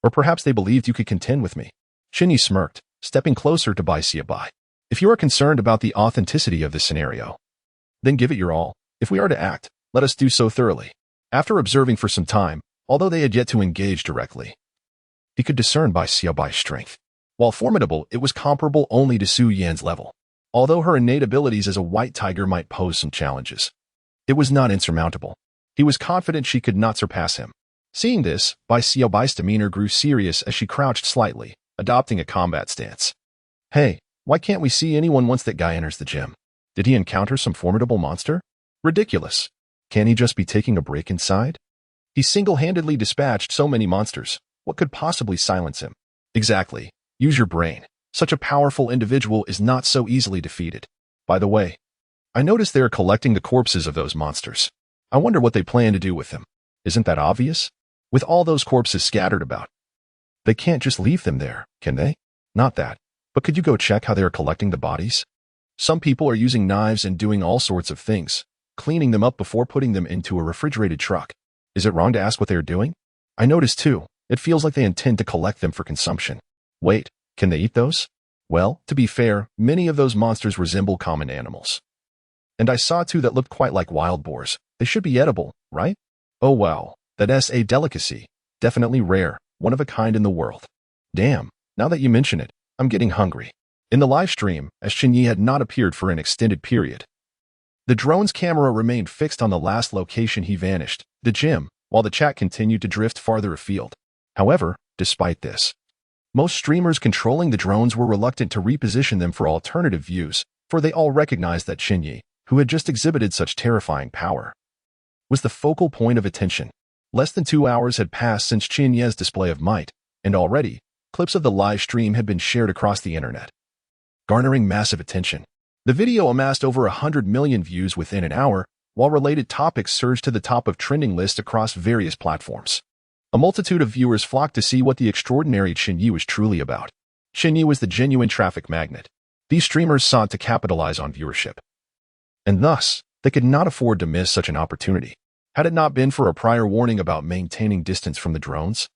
Or perhaps they believed you could contend with me. Chen Ye smirked, stepping closer to Bai Xiaobai. If you are concerned about the authenticity of this scenario, then give it your all. If we are to act, let us do so thoroughly. After observing for some time, although they had yet to engage directly, he could discern Bai Xiaobai's strength. While formidable, it was comparable only to Su Yan's level. Although her innate abilities as a white tiger might pose some challenges, it was not insurmountable. He was confident she could not surpass him. Seeing this, Bai Xiaobai's demeanor grew serious as she crouched slightly, adopting a combat stance. Hey, why can't we see anyone once that guy enters the gym? Did he encounter some formidable monster? Ridiculous. Can he just be taking a break inside? He single-handedly dispatched so many monsters. What could possibly silence him? Exactly. Use your brain. Such a powerful individual is not so easily defeated. By the way, I noticed they are collecting the corpses of those monsters. I wonder what they plan to do with them. Isn't that obvious? With all those corpses scattered about, they can't just leave them there, can they? Not that. But could you go check how they are collecting the bodies? Some people are using knives and doing all sorts of things, cleaning them up before putting them into a refrigerated truck. Is it wrong to ask what they are doing? I noticed too. It feels like they intend to collect them for consumption. Wait, can they eat those? Well, to be fair, many of those monsters resemble common animals. And I saw two that looked quite like wild boars. They should be edible, right? Oh wow, That's a delicacy, definitely rare, one of a kind in the world. Damn, now that you mention it, I'm getting hungry. In the live stream, as Chen Ye had not appeared for an extended period, the drone's camera remained fixed on the last location he vanished, the gym, while the chat continued to drift farther afield. However, despite this, most streamers controlling the drones were reluctant to reposition them for alternative views, for they all recognized that Chen Ye, who had just exhibited such terrifying power, was the focal point of attention. Less than 2 hours had passed since Chen Ye's display of might, and already, clips of the live stream had been shared across the internet, garnering massive attention. The video amassed over 100 million views within an hour, while related topics surged to the top of trending lists across various platforms. A multitude of viewers flocked to see what the extraordinary Chen Ye was truly about. Chen Ye was the genuine traffic magnet. These streamers sought to capitalize on viewership, and thus, they could not afford to miss such an opportunity. Had it not been for a prior warning about maintaining distance from the drones,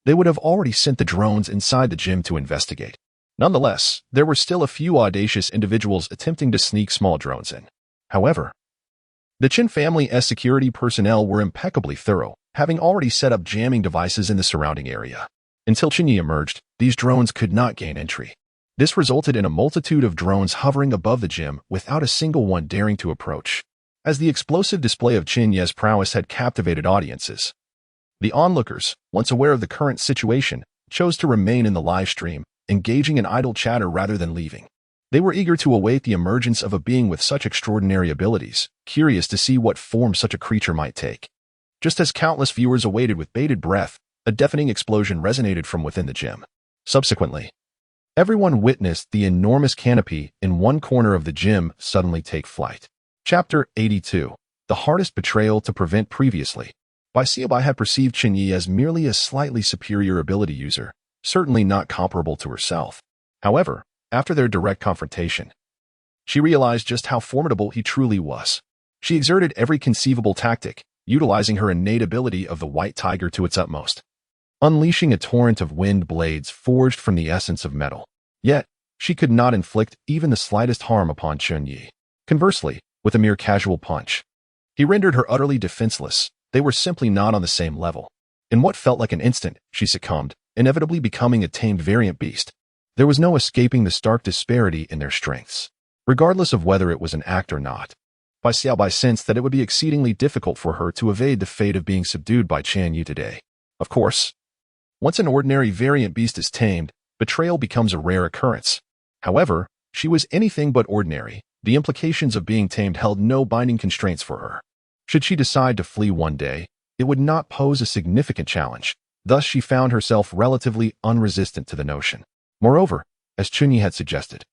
they would have already sent the drones inside the gym to investigate. Nonetheless, there were still a few audacious individuals attempting to sneak small drones in. However, the Chen family's security personnel were impeccably thorough, having already set up jamming devices in the surrounding area. Until Chen Ye emerged, these drones could not gain entry. This resulted in a multitude of drones hovering above the gym without a single one daring to approach. As the explosive display of Chen Ye's prowess had captivated audiences, the onlookers, once aware of the current situation, chose to remain in the live stream, engaging in idle chatter rather than leaving. They were eager to await the emergence of a being with such extraordinary abilities, curious to see what form such a creature might take. Just as countless viewers awaited with bated breath, a deafening explosion resonated from within the gym. Subsequently, everyone witnessed the enormous canopy in one corner of the gym suddenly take flight. Chapter 82. The hardest betrayal to prevent. Previously, Bai had perceived Chen Ye as merely a slightly superior ability user, certainly not comparable to herself. However, after their direct confrontation, she realized just how formidable he truly was. She exerted every conceivable tactic, utilizing her innate ability of the white tiger to its utmost, unleashing a torrent of wind blades forged from the essence of metal. Yet, she could not inflict even the slightest harm upon Chen Ye. Conversely, with a mere casual punch, he rendered her utterly defenseless. They were simply not on the same level. In what felt like an instant, she succumbed, inevitably becoming a tamed variant beast. There was no escaping the stark disparity in their strengths. Regardless of whether it was an act or not, Bai sensed that it would be exceedingly difficult for her to evade the fate of being subdued by Chen Ye today. Of course, once an ordinary variant beast is tamed, betrayal becomes a rare occurrence. However, she was anything but ordinary. The implications of being tamed held no binding constraints for her. Should she decide to flee one day, it would not pose a significant challenge. Thus, she found herself relatively unresistant to the notion. Moreover, as Chen Ye had suggested,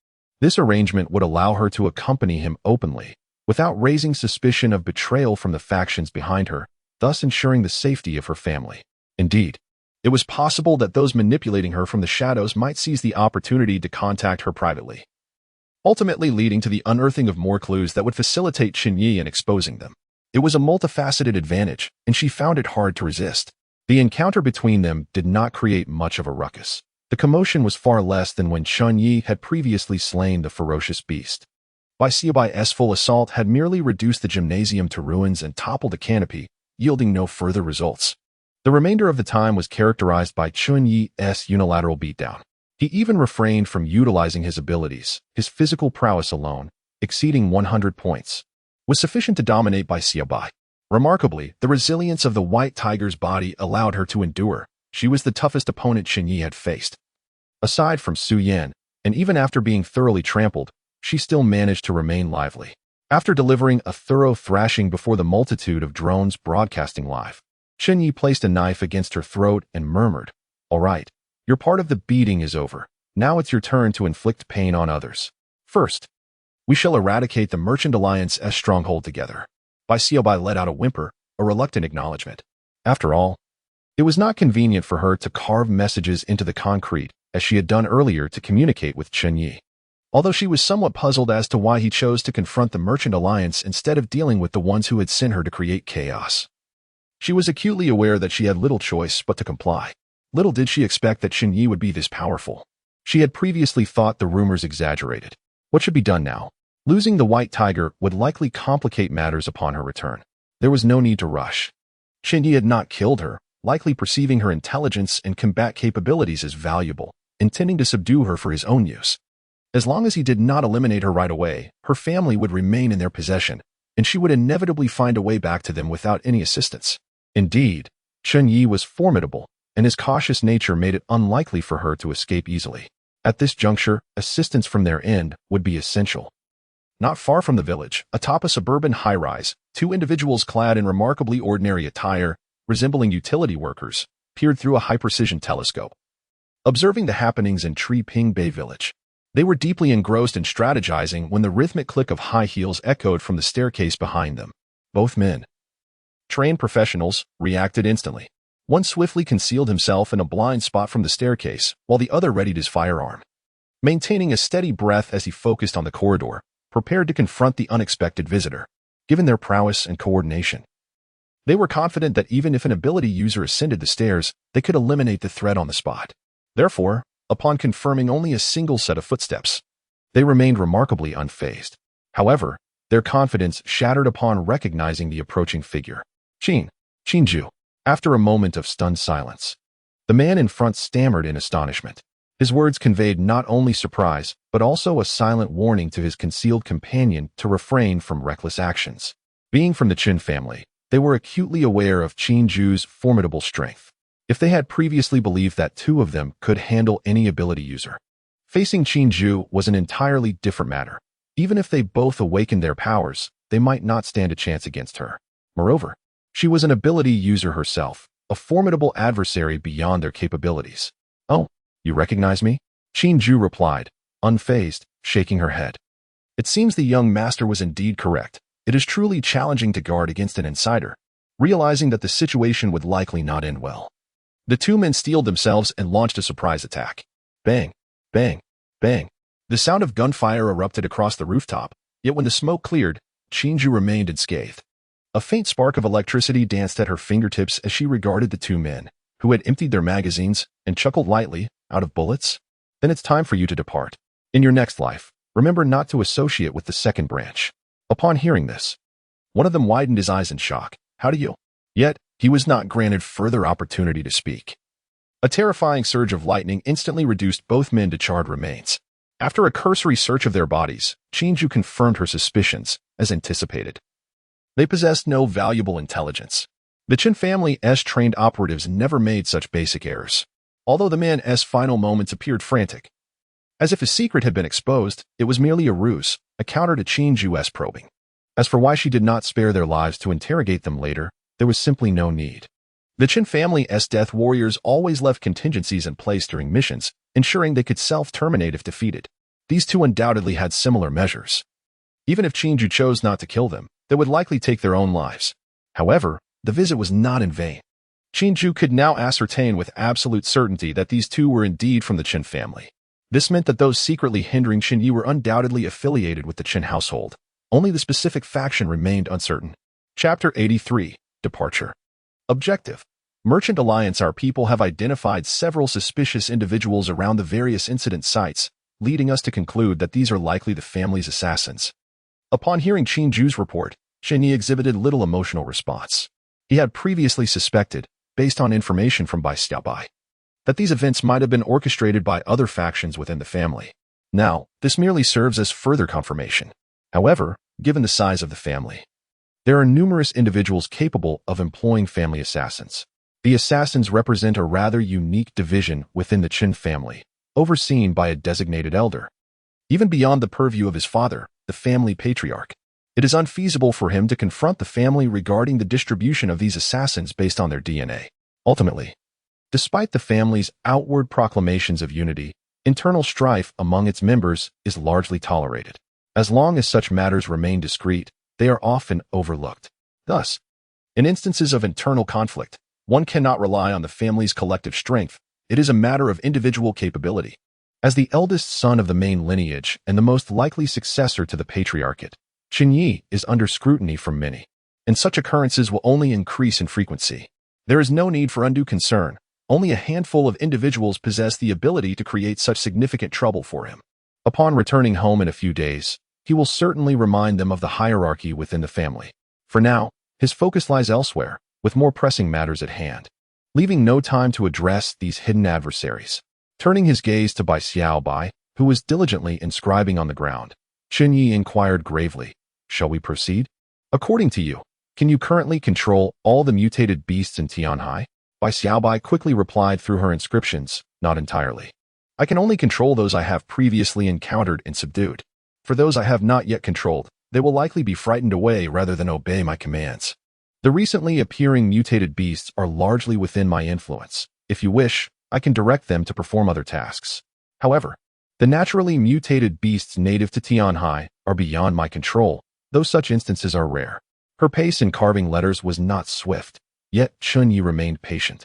this arrangement would allow her to accompany him openly, without raising suspicion of betrayal from the factions behind her, thus ensuring the safety of her family. Indeed, it was possible that those manipulating her from the shadows might seize the opportunity to contact her privately, ultimately leading to the unearthing of more clues that would facilitate Chen Ye in exposing them. It was a multifaceted advantage, and she found it hard to resist. The encounter between them did not create much of a ruckus. The commotion was far less than when Chen Ye had previously slain the ferocious beast. Bai's full assault had merely reduced the gymnasium to ruins and toppled the canopy, yielding no further results. The remainder of the time was characterized by Chen Ye's unilateral beatdown. He even refrained from utilizing his abilities. His physical prowess alone, exceeding 100 points, was sufficient to dominate Bai. Remarkably, the resilience of the white tiger's body allowed her to endure. She was the toughest opponent Chen Ye had faced. Aside from Su Yan, and even after being thoroughly trampled, she still managed to remain lively. After delivering a thorough thrashing before the multitude of drones broadcasting live, Chen Ye placed a knife against her throat and murmured, "All right, your part of the beating is over. Now it's your turn to inflict pain on others. First, we shall eradicate the Merchant Alliance's stronghold together." Bai let out a whimper, a reluctant acknowledgement. After all, it was not convenient for her to carve messages into the concrete, as she had done earlier to communicate with Chen Ye. Although she was somewhat puzzled as to why he chose to confront the Merchant Alliance instead of dealing with the ones who had sent her to create chaos, she was acutely aware that she had little choice but to comply. Little did she expect that Chen Ye would be this powerful. She had previously thought the rumors exaggerated. What should be done now? Losing the white tiger would likely complicate matters upon her return. There was no need to rush. Chen Ye had not killed her, likely perceiving her intelligence and combat capabilities as valuable, intending to subdue her for his own use. As long as he did not eliminate her right away, her family would remain in their possession, and she would inevitably find a way back to them without any assistance. Indeed, Chen Ye was formidable, and his cautious nature made it unlikely for her to escape easily. At this juncture, assistance from their end would be essential. Not far from the village, atop a suburban high-rise, two individuals clad in remarkably ordinary attire, resembling utility workers, peered through a high-precision telescope. Observing the happenings in Tri Ping Bay village, they were deeply engrossed in strategizing when the rhythmic click of high heels echoed from the staircase behind them. Both men, trained professionals, reacted instantly. One swiftly concealed himself in a blind spot from the staircase, while the other readied his firearm. Maintaining a steady breath as he focused on the corridor, prepared to confront the unexpected visitor. Given their prowess and coordination, they were confident that even if an ability user ascended the stairs, they could eliminate the threat on the spot. Therefore, upon confirming only a single set of footsteps, they remained remarkably unfazed. However, their confidence shattered upon recognizing the approaching figure. Qinju. After a moment of stunned silence, the man in front stammered in astonishment. His words conveyed not only surprise, but also a silent warning to his concealed companion to refrain from reckless actions. Being from the Chen family, they were acutely aware of Qinju's formidable strength. If they had previously believed that two of them could handle any ability user, facing Qinju was an entirely different matter. Even if they both awakened their powers, they might not stand a chance against her. Moreover, she was an ability user herself, a formidable adversary beyond their capabilities. "Oh, you recognize me?" Qinju replied, unfazed, shaking her head. It seems the young master was indeed correct. It is truly challenging to guard against an insider, realizing that the situation would likely not end well. The two men steeled themselves and launched a surprise attack. Bang, bang, bang. The sound of gunfire erupted across the rooftop, yet when the smoke cleared, Qinju remained unscathed. A faint spark of electricity danced at her fingertips as she regarded the two men, who had emptied their magazines, and chuckled lightly. "Out of bullets? Then it's time for you to depart. In your next life, remember not to associate with the second branch." Upon hearing this, one of them widened his eyes in shock. "How do you?" Yet, he was not granted further opportunity to speak. A terrifying surge of lightning instantly reduced both men to charred remains. After a cursory search of their bodies, Qinju confirmed her suspicions, as anticipated. They possessed no valuable intelligence. The Chen family's trained operatives never made such basic errors. Although the man's final moments appeared frantic, as if his secret had been exposed, it was merely a ruse, a counter to Qinju's probing. As for why she did not spare their lives to interrogate them later, there was simply no need. The Chen family's death warriors always left contingencies in place during missions, ensuring they could self-terminate if defeated. These two undoubtedly had similar measures. Even if Qinju chose not to kill them, they would likely take their own lives. However, the visit was not in vain. Qinju could now ascertain with absolute certainty that these two were indeed from the Chen family. This meant that those secretly hindering Chen Ye were undoubtedly affiliated with the Chen household. Only the specific faction remained uncertain. Chapter 83. Departure. Objective. Merchant Alliance. Our people have identified several suspicious individuals around the various incident sites, leading us to conclude that these are likely the family's assassins. Upon hearing Qinju's report, Chen Ye exhibited little emotional response. He had previously suspected, based on information from Bai Xiaobai, that these events might have been orchestrated by other factions within the family. Now, this merely serves as further confirmation. However, given the size of the family, there are numerous individuals capable of employing family assassins. The assassins represent a rather unique division within the Chen family, overseen by a designated elder. Even beyond the purview of his father, the family patriarch, it is unfeasible for him to confront the family regarding the distribution of these assassins based on their DNA. Ultimately, despite the family's outward proclamations of unity, internal strife among its members is largely tolerated. As long as such matters remain discreet, they are often overlooked. Thus, in instances of internal conflict, one cannot rely on the family's collective strength. It is a matter of individual capability. As the eldest son of the main lineage and the most likely successor to the patriarchate, Chen Ye is under scrutiny from many, and such occurrences will only increase in frequency. There is no need for undue concern. Only a handful of individuals possess the ability to create such significant trouble for him. Upon returning home in a few days, he will certainly remind them of the hierarchy within the family. For now, his focus lies elsewhere, with more pressing matters at hand, leaving no time to address these hidden adversaries. Turning his gaze to Bai Xiaobai, who was diligently inscribing on the ground, Chen Ye inquired gravely, "Shall we proceed? According to you, can you currently control all the mutated beasts in Tianhai?" Bai Xiaobai quickly replied through her inscriptions, "Not entirely. I can only control those I have previously encountered and subdued. For those I have not yet controlled, they will likely be frightened away rather than obey my commands. The recently appearing mutated beasts are largely within my influence. If you wish, I can direct them to perform other tasks. However, the naturally mutated beasts native to Tianhai are beyond my control, though such instances are rare." Her pace in carving letters was not swift, yet Chen Ye remained patient,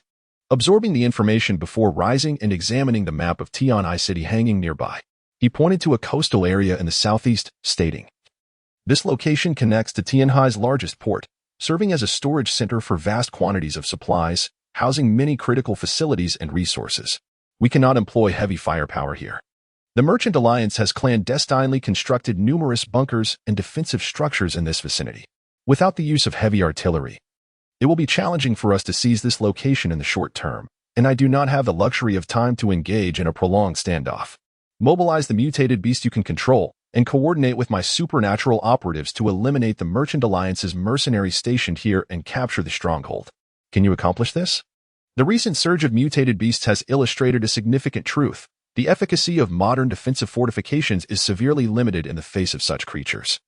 absorbing the information before rising and examining the map of Tianhai City hanging nearby. He pointed to a coastal area in the southeast, stating, "This location connects to Tianhai's largest port, serving as a storage center for vast quantities of supplies, housing many critical facilities and resources. We cannot employ heavy firepower here. The Merchant Alliance has clandestinely constructed numerous bunkers and defensive structures in this vicinity. Without the use of heavy artillery, it will be challenging for us to seize this location in the short term, and I do not have the luxury of time to engage in a prolonged standoff. Mobilize the mutated beast you can control, and coordinate with my supernatural operatives to eliminate the Merchant Alliance's mercenaries stationed here and capture the stronghold. Can you accomplish this?" The recent surge of mutated beasts has illustrated a significant truth. The efficacy of modern defensive fortifications is severely limited in the face of such creatures.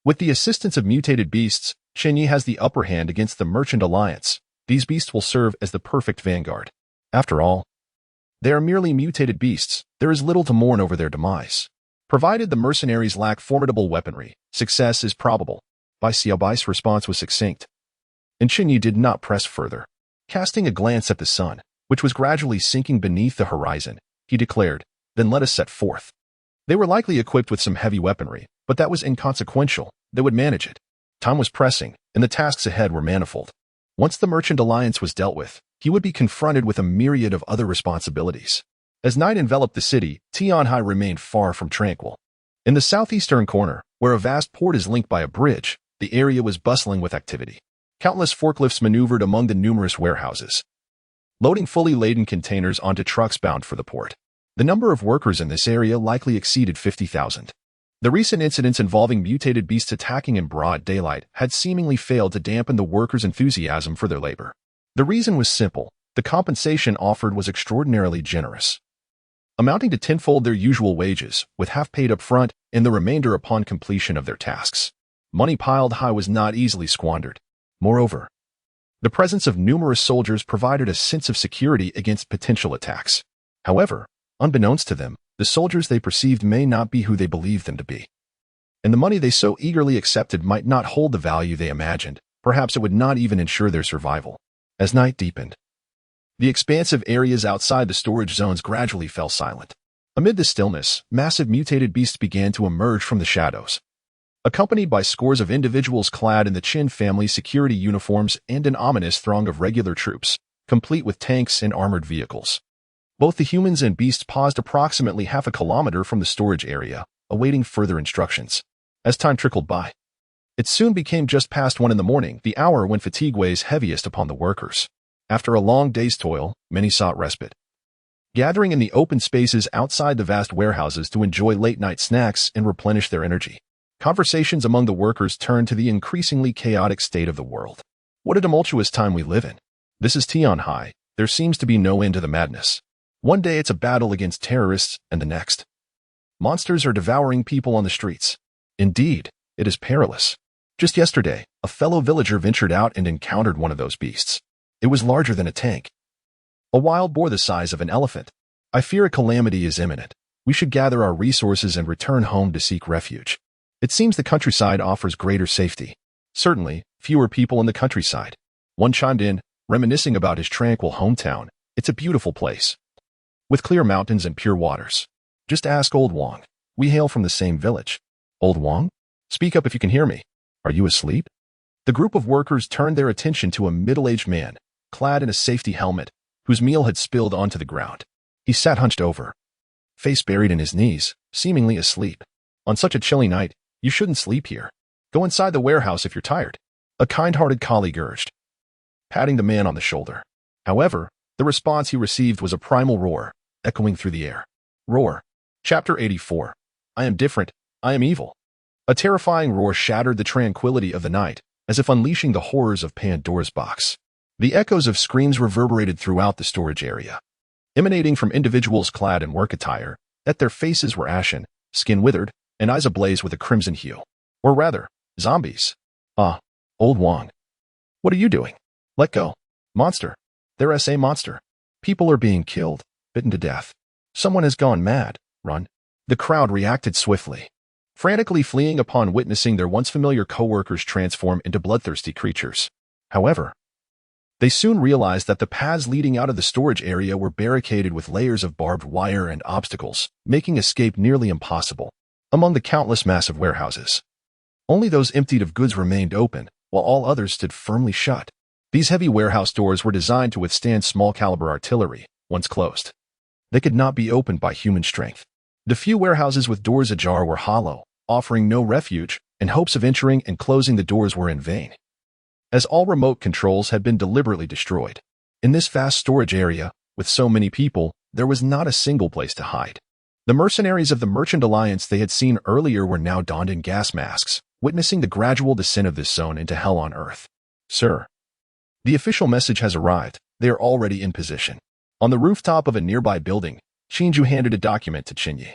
With the assistance of mutated beasts, Chen Ye has the upper hand against the Merchant Alliance. These beasts will serve as the perfect vanguard. After all, they are merely mutated beasts. There is little to mourn over their demise. Provided the mercenaries lack formidable weaponry, success is probable. Bai Xiaobai's response was succinct, and Chen Ye did not press further. Casting a glance at the sun, which was gradually sinking beneath the horizon, he declared, "Then let us set forth." They were likely equipped with some heavy weaponry, but that was inconsequential. They would manage it. Time was pressing, and the tasks ahead were manifold. Once the Merchant Alliance was dealt with, he would be confronted with a myriad of other responsibilities. As night enveloped the city, Tianhai remained far from tranquil. In the southeastern corner, where a vast port is linked by a bridge, the area was bustling with activity. Countless forklifts maneuvered among the numerous warehouses, loading fully laden containers onto trucks bound for the port. The number of workers in this area likely exceeded 50,000. The recent incidents involving mutated beasts attacking in broad daylight had seemingly failed to dampen the workers' enthusiasm for their labor. The reason was simple: the compensation offered was extraordinarily generous, amounting to tenfold their usual wages, with half paid up front and the remainder upon completion of their tasks. Money piled high was not easily squandered. Moreover, the presence of numerous soldiers provided a sense of security against potential attacks. However, unbeknownst to them, the soldiers they perceived may not be who they believed them to be, and the money they so eagerly accepted might not hold the value they imagined. Perhaps it would not even ensure their survival. As night deepened, the expansive areas outside the storage zones gradually fell silent. Amid the stillness, massive mutated beasts began to emerge from the shadows, accompanied by scores of individuals clad in the Chen family security uniforms and an ominous throng of regular troops, complete with tanks and armored vehicles. Both the humans and beasts paused approximately half a kilometer from the storage area, awaiting further instructions. As time trickled by, it soon became just past 1 in the morning, the hour when fatigue weighs heaviest upon the workers. After a long day's toil, many sought respite, gathering in the open spaces outside the vast warehouses to enjoy late-night snacks and replenish their energy. Conversations among the workers turned to the increasingly chaotic state of the world. What a tumultuous time we live in. This is Tianhai. There seems to be no end to the madness. One day it's a battle against terrorists, and the next, monsters are devouring people on the streets. Indeed, it is perilous. Just yesterday, a fellow villager ventured out and encountered one of those beasts. It was larger than a tank, a wild boar the size of an elephant. I fear a calamity is imminent. We should gather our resources and return home to seek refuge. It seems the countryside offers greater safety. Certainly, fewer people in the countryside. One chimed in, reminiscing about his tranquil hometown. It's a beautiful place, with clear mountains and pure waters. Just ask Old Wang. We hail from the same village. Old Wang? Speak up if you can hear me. Are you asleep? The group of workers turned their attention to a middle-aged man, clad in a safety helmet, whose meal had spilled onto the ground. He sat hunched over, face buried in his knees, seemingly asleep. On such a chilly night, you shouldn't sleep here. Go inside the warehouse if you're tired, a kind-hearted colleague urged. patting the man on the shoulder. However, the response he received was a primal roar, echoing through the air. Roar. Chapter 84. I am different. I am evil. A terrifying roar shattered the tranquility of the night, as if unleashing the horrors of Pandora's box. The echoes of screams reverberated throughout the storage area, emanating from individuals clad in work attire, that their faces were ashen, skin withered, and eyes ablaze with a crimson hue. Or rather, zombies. Ah, old Wong. What are you doing? Let go. Monster. There's a monster. People are being killed, bitten to death. Someone has gone mad. Run. The crowd reacted swiftly, frantically fleeing upon witnessing their once familiar co-workers transform into bloodthirsty creatures. However, they soon realized that the paths leading out of the storage area were barricaded with layers of barbed wire and obstacles, making escape nearly impossible. Among the countless massive warehouses, only those emptied of goods remained open, while all others stood firmly shut. These heavy warehouse doors were designed to withstand small-caliber artillery, once closed. They could not be opened by human strength. The few warehouses with doors ajar were hollow, offering no refuge, and hopes of entering and closing the doors were in vain, as all remote controls had been deliberately destroyed. In this vast storage area, with so many people, there was not a single place to hide. The mercenaries of the Merchant Alliance they had seen earlier were now donned in gas masks, witnessing the gradual descent of this zone into hell on earth. Sir, the official message has arrived. They are already in position. On the rooftop of a nearby building, Chen Ye handed a document to Chen Ye.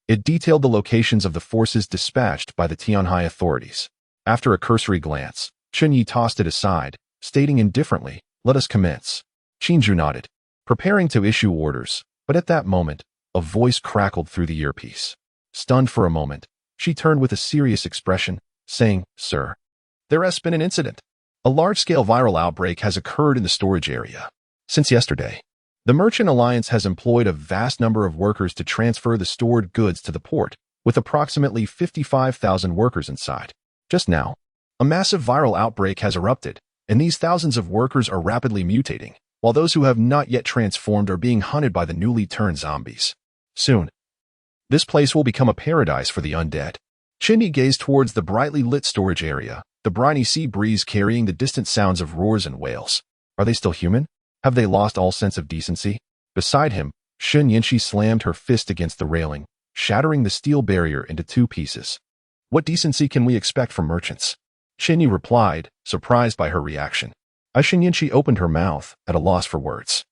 It detailed the locations of the forces dispatched by the Tianhai authorities. After a cursory glance, Chen Ye tossed it aside, stating indifferently, "Let us commence." Chen Ye nodded, preparing to issue orders, but at that moment, a voice crackled through the earpiece. Stunned for a moment, she turned with a serious expression, saying, "Sir, there has been an incident. A large-scale viral outbreak has occurred in the storage area. Since yesterday, the Merchant Alliance has employed a vast number of workers to transfer the stored goods to the port, with approximately 55,000 workers inside. Just now, a massive viral outbreak has erupted, and these thousands of workers are rapidly mutating, while those who have not yet transformed are being hunted by the newly turned zombies. Soon, this place will become a paradise for the undead." Chen Ye gazed towards the brightly lit storage area, the briny sea breeze carrying the distant sounds of roars and wails. Are they still human? Have they lost all sense of decency? Beside him, Chen Ye slammed her fist against the railing, shattering the steel barrier into two pieces. "What decency can we expect from merchants?" Chen Ye replied, surprised by her reaction. As Chen Ye opened her mouth, at a loss for words.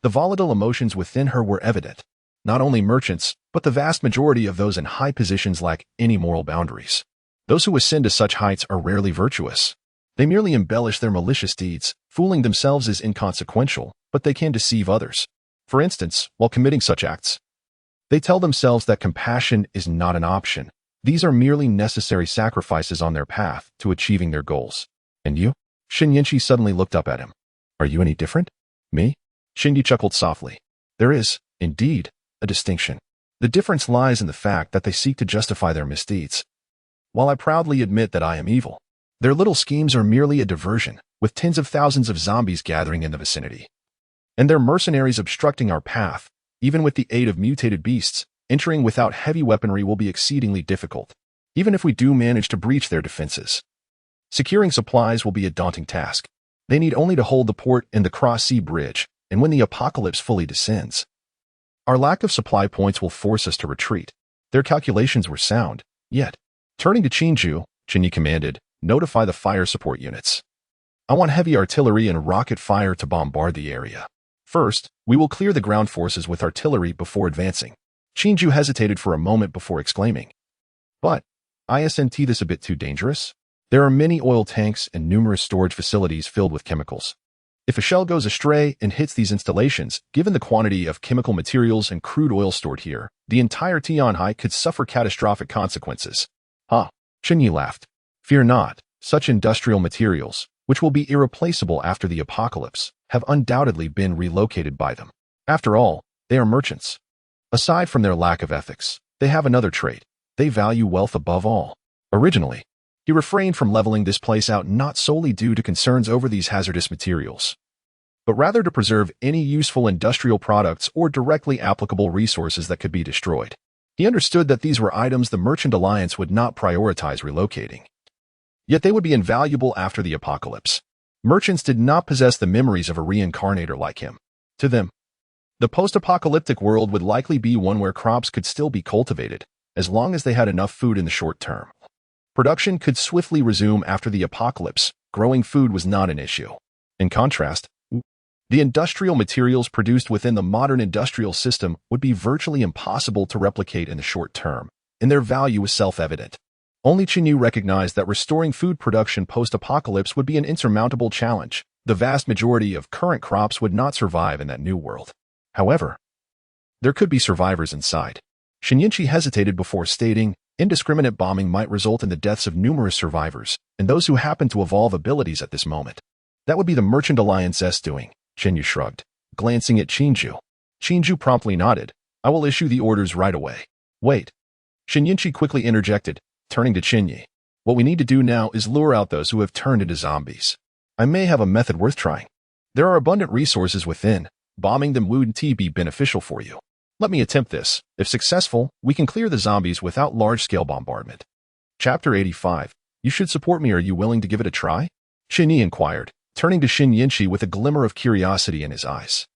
The volatile emotions within her were evident. Not only merchants, but the vast majority of those in high positions lack any moral boundaries. Those who ascend to such heights are rarely virtuous. They merely embellish their malicious deeds, fooling themselves is inconsequential, but they can deceive others. For instance, while committing such acts, they tell themselves that compassion is not an option. These are merely necessary sacrifices on their path to achieving their goals. And you? Chen Ye suddenly looked up at him. Are you any different? Me? Chen Ye chuckled softly. There is, indeed, a distinction. The difference lies in the fact that they seek to justify their misdeeds. While I proudly admit that I am evil, their little schemes are merely a diversion, with tens of thousands of zombies gathering in the vicinity. And their mercenaries obstructing our path, even with the aid of mutated beasts, entering without heavy weaponry will be exceedingly difficult, even if we do manage to breach their defenses. Securing supplies will be a daunting task. They need only to hold the port and the cross-sea bridge, and when the apocalypse fully descends, our lack of supply points will force us to retreat. Their calculations were sound, yet, turning to Chen Ye commanded, notify the fire support units. I want heavy artillery and rocket fire to bombard the area. First, we will clear the ground forces with artillery before advancing. Chen Ye hesitated for a moment before exclaiming. But, isn't this a bit too dangerous? There are many oil tanks and numerous storage facilities filled with chemicals. If a shell goes astray and hits these installations, given the quantity of chemical materials and crude oil stored here, the entire Tianhai could suffer catastrophic consequences. Chen Ye laughed. Fear not, such industrial materials, which will be irreplaceable after the apocalypse, have undoubtedly been relocated by them. After all, they are merchants. Aside from their lack of ethics, they have another trait. They value wealth above all. Originally, he refrained from leveling this place out not solely due to concerns over these hazardous materials, but rather to preserve any useful industrial products or directly applicable resources that could be destroyed. He understood that these were items the Merchant Alliance would not prioritize relocating. Yet they would be invaluable after the apocalypse. Merchants did not possess the memories of a reincarnator like him. To them, the post-apocalyptic world would likely be one where crops could still be cultivated, as long as they had enough food in the short term. Production could swiftly resume after the apocalypse. Growing food was not an issue. In contrast, the industrial materials produced within the modern industrial system would be virtually impossible to replicate in the short term, and their value was self-evident. Only Chen Ye recognized that restoring food production post-apocalypse would be an insurmountable challenge. The vast majority of current crops would not survive in that new world. However, there could be survivors inside. Chen Ye hesitated before stating, indiscriminate bombing might result in the deaths of numerous survivors, and those who happen to evolve abilities at this moment. That would be the Merchant Alliance's doing, Chen Ye shrugged, glancing at Qinju. Qinju promptly nodded. I will issue the orders right away. Wait. Chen Ye quickly interjected, turning to Chen Ye. What we need to do now is lure out those who have turned into zombies. I may have a method worth trying. There are abundant resources within. Bombing them wouldn't be beneficial for you. Let me attempt this. If successful, we can clear the zombies without large-scale bombardment. Chapter 85. You should support me. Are you willing to give it a try? Chen Ye inquired, turning to Chen Ye with a glimmer of curiosity in his eyes.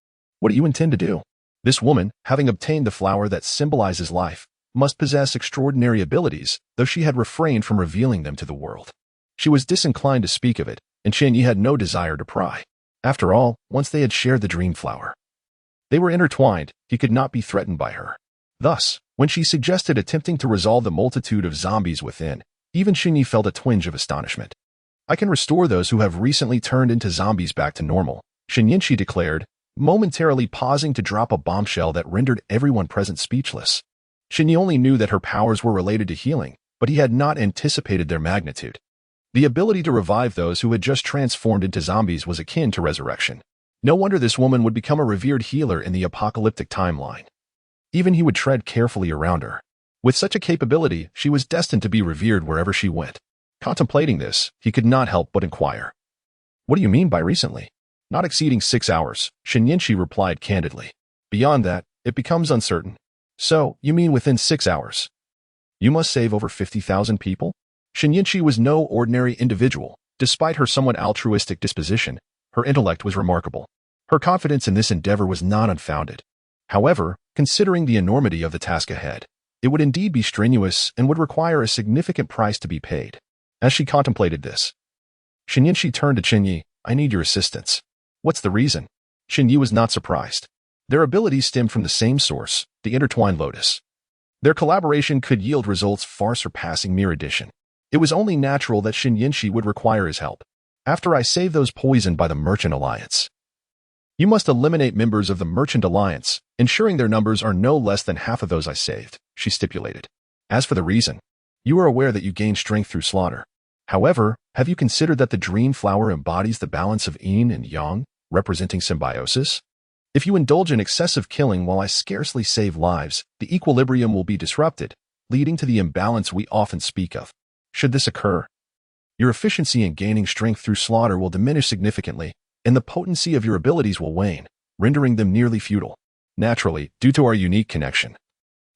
What do you intend to do? This woman, having obtained the flower that symbolizes life, must possess extraordinary abilities, though she had refrained from revealing them to the world. She was disinclined to speak of it, and Chen Ye had no desire to pry. After all, once they had shared the dream flower, they were intertwined. He could not be threatened by her. Thus, when she suggested attempting to resolve the multitude of zombies within, even Chen Ye felt a twinge of astonishment. I can restore those who have recently turned into zombies back to normal, Chen Ye declared, momentarily pausing to drop a bombshell that rendered everyone present speechless. Chen Ye only knew that her powers were related to healing, but he had not anticipated their magnitude. The ability to revive those who had just transformed into zombies was akin to resurrection. No wonder this woman would become a revered healer in the apocalyptic timeline. Even he would tread carefully around her. With such a capability, she was destined to be revered wherever she went. Contemplating this, he could not help but inquire. What do you mean by recently? Not exceeding 6 hours, Chen Ye replied candidly. Beyond that, it becomes uncertain. So, you mean within 6 hours? You must save over 50,000 people? Chen Ye was no ordinary individual. Despite her somewhat altruistic disposition, her intellect was remarkable. Her confidence in this endeavor was not unfounded. However, considering the enormity of the task ahead, it would indeed be strenuous and would require a significant price to be paid. As she contemplated this, Chen Ye turned to Chen Ye. I need your assistance. What's the reason? Chen Ye was not surprised. Their abilities stemmed from the same source, the intertwined lotus. Their collaboration could yield results far surpassing mere addition. It was only natural that Chen Ye would require his help. After I save those poisoned by the Merchant Alliance, you must eliminate members of the Merchant Alliance, ensuring their numbers are no less than half of those I saved, she stipulated. As for the reason, you are aware that you gain strength through slaughter. However, have you considered that the dream flower embodies the balance of yin and yang, representing symbiosis? If you indulge in excessive killing while I scarcely save lives, the equilibrium will be disrupted, leading to the imbalance we often speak of. Should this occur, your efficiency in gaining strength through slaughter will diminish significantly, and the potency of your abilities will wane, rendering them nearly futile. Naturally, due to our unique connection,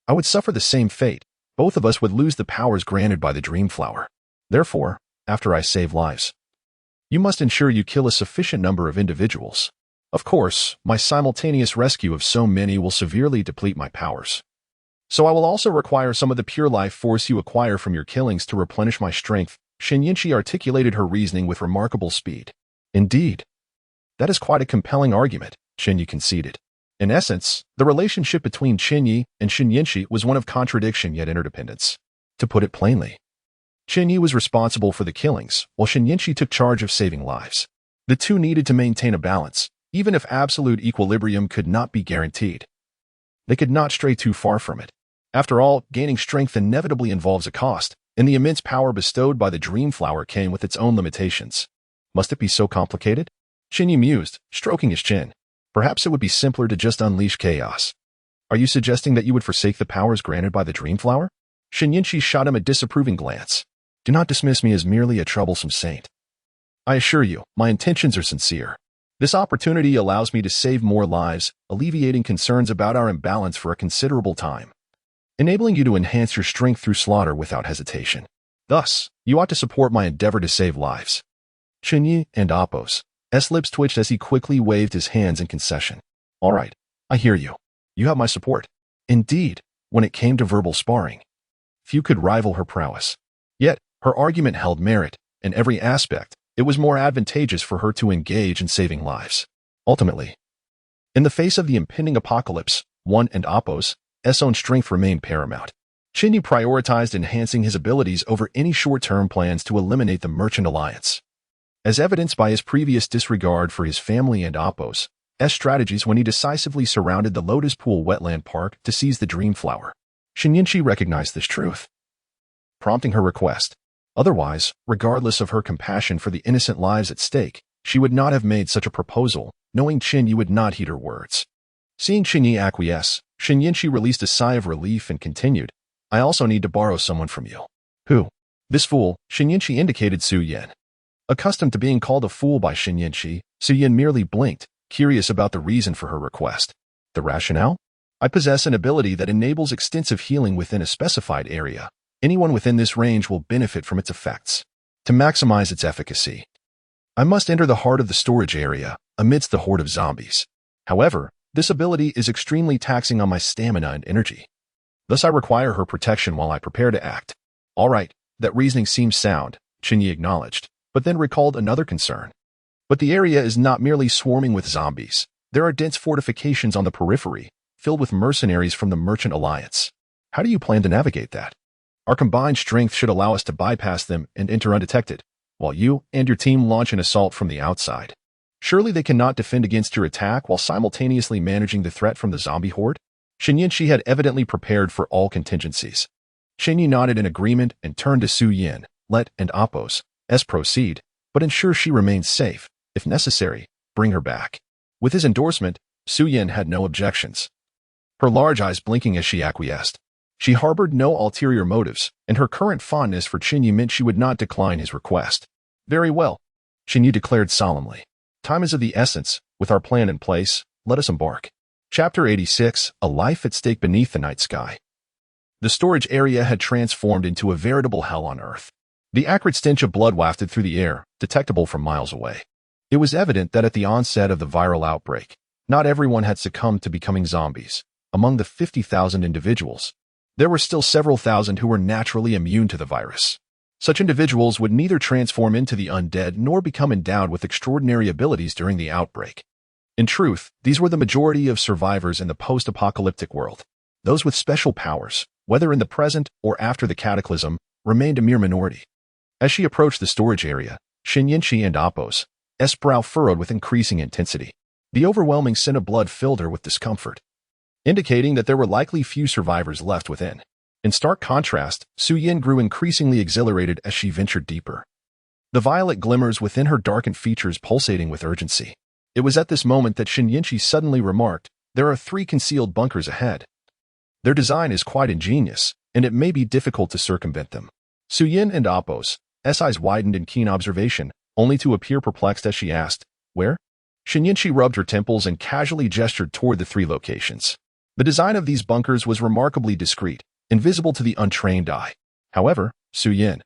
I would suffer the same fate. Both of us would lose the powers granted by the dream flower. Therefore, after I save lives, you must ensure you kill a sufficient number of individuals. Of course, my simultaneous rescue of so many will severely deplete my powers. So I will also require some of the pure life force you acquire from your killings to replenish my strength. Chen Ye articulated her reasoning with remarkable speed. Indeed, that is quite a compelling argument, Chen Ye conceded. In essence, the relationship between Chen Ye and Chen Ye was one of contradiction yet interdependence. To put it plainly, Chen Ye was responsible for the killings, while Chen Ye took charge of saving lives. The two needed to maintain a balance, even if absolute equilibrium could not be guaranteed. They could not stray too far from it. After all, gaining strength inevitably involves a cost, and the immense power bestowed by the dream flower came with its own limitations. Must it be so complicated? Chen Ye mused, stroking his chin. Perhaps it would be simpler to just unleash chaos. Are you suggesting that you would forsake the powers granted by the dream flower? Chen Ye shot him a disapproving glance. Do not dismiss me as merely a troublesome saint. I assure you, my intentions are sincere. This opportunity allows me to save more lives, alleviating concerns about our imbalance for a considerable time, enabling you to enhance your strength through slaughter without hesitation. Thus, you ought to support my endeavor to save lives. Chen Ye and Apos. S lips twitched as he quickly waved his hands in concession. All right, I hear you. You have my support. Indeed, when it came to verbal sparring, few could rival her prowess. Yet, her argument held merit. In every aspect, it was more advantageous for her to engage in saving lives. Ultimately, in the face of the impending apocalypse, one and Apos' own strength remained paramount. Chen Ye prioritized enhancing his abilities over any short-term plans to eliminate the Merchant Alliance. As evidenced by his previous disregard for his family and Apos' strategies when he decisively surrounded the Lotus Pool Wetland Park to seize the Dream Flower. Chen Ye recognized this truth, prompting her request. Otherwise, regardless of her compassion for the innocent lives at stake, she would not have made such a proposal, knowing Chen Ye would not heed her words. Seeing Chen Ye acquiesce, Chen Ye released a sigh of relief and continued, I also need to borrow someone from you. Who? This fool, Chen Ye indicated Su Yan. Accustomed to being called a fool by Chen Ye, Su Yan merely blinked, curious about the reason for her request. The rationale? I possess an ability that enables extensive healing within a specified area. Anyone within this range will benefit from its effects. To maximize its efficacy, I must enter the heart of the storage area, amidst the horde of zombies. However, this ability is extremely taxing on my stamina and energy. Thus I require her protection while I prepare to act. All right, that reasoning seems sound, Chen Ye acknowledged, but then recalled another concern. But the area is not merely swarming with zombies. There are dense fortifications on the periphery, filled with mercenaries from the Merchant Alliance. How do you plan to navigate that? Our combined strength should allow us to bypass them and enter undetected, while you and your team launch an assault from the outside. Surely they cannot defend against your attack while simultaneously managing the threat from the zombie horde? Chen Ye had evidently prepared for all contingencies. Chen Ye nodded in agreement and turned to Su Yan. Let and Apos' proceed, but ensure she remains safe. If necessary, bring her back. With his endorsement, Su Yan had no objections, her large eyes blinking as she acquiesced. She harbored no ulterior motives, and her current fondness for Chen Ye meant she would not decline his request. Very well, Chen Ye declared solemnly. Time is of the essence. With our plan in place, let us embark. Chapter 86, A Life at Stake Beneath the Night Sky. The storage area had transformed into a veritable hell on Earth. The acrid stench of blood wafted through the air, detectable from miles away. It was evident that at the onset of the viral outbreak, not everyone had succumbed to becoming zombies. Among the 50,000 individuals, there were still several thousand who were naturally immune to the virus. Such individuals would neither transform into the undead nor become endowed with extraordinary abilities during the outbreak. In truth, these were the majority of survivors in the post-apocalyptic world. Those with special powers, whether in the present or after the cataclysm, remained a mere minority. As she approached the storage area, Chen Ye and Apos' brow furrowed with increasing intensity. The overwhelming scent of blood filled her with discomfort, indicating that there were likely few survivors left within. In stark contrast, Su Yan grew increasingly exhilarated as she ventured deeper, the violet glimmers within her darkened features pulsating with urgency. It was at this moment that Chen Ye suddenly remarked, there are 3 concealed bunkers ahead. Their design is quite ingenious, and it may be difficult to circumvent them. Su Yan and Apos' eyes widened in keen observation, only to appear perplexed as she asked, where? Chen Ye rubbed her temples and casually gestured toward the 3 locations. The design of these bunkers was remarkably discreet, invisible to the untrained eye. However, Su Yan,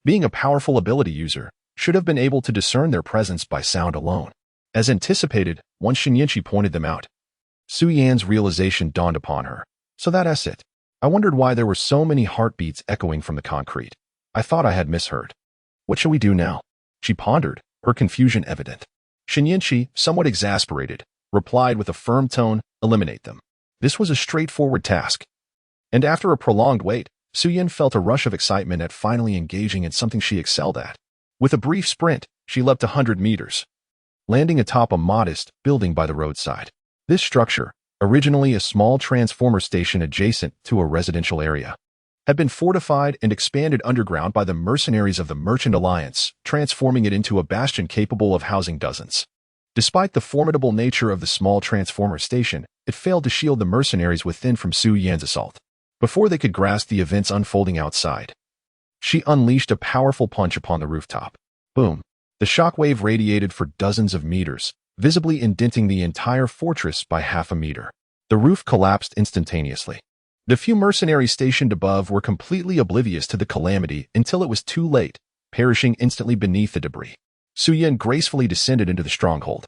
being a powerful ability user, should have been able to discern their presence by sound alone. As anticipated, once Chen Ye pointed them out, Su Yan's realization dawned upon her. So that's it. I wondered why there were so many heartbeats echoing from the concrete. I thought I had misheard. What shall we do now? She pondered, her confusion evident. Chen Ye, somewhat exasperated, replied with a firm tone, eliminate them. This was a straightforward task. And after a prolonged wait, Su Yan felt a rush of excitement at finally engaging in something she excelled at. With a brief sprint, she leapt 100 meters, landing atop a modest building by the roadside. This structure, originally a small transformer station adjacent to a residential area, had been fortified and expanded underground by the mercenaries of the Merchant Alliance, transforming it into a bastion capable of housing dozens. Despite the formidable nature of the small transformer station, it failed to shield the mercenaries within from Su Yan's assault. Before they could grasp the events unfolding outside, she unleashed a powerful punch upon the rooftop. Boom! The shockwave radiated for dozens of meters, visibly indenting the entire fortress by half a meter. The roof collapsed instantaneously. The few mercenaries stationed above were completely oblivious to the calamity until it was too late, perishing instantly beneath the debris. Suyin gracefully descended into the stronghold.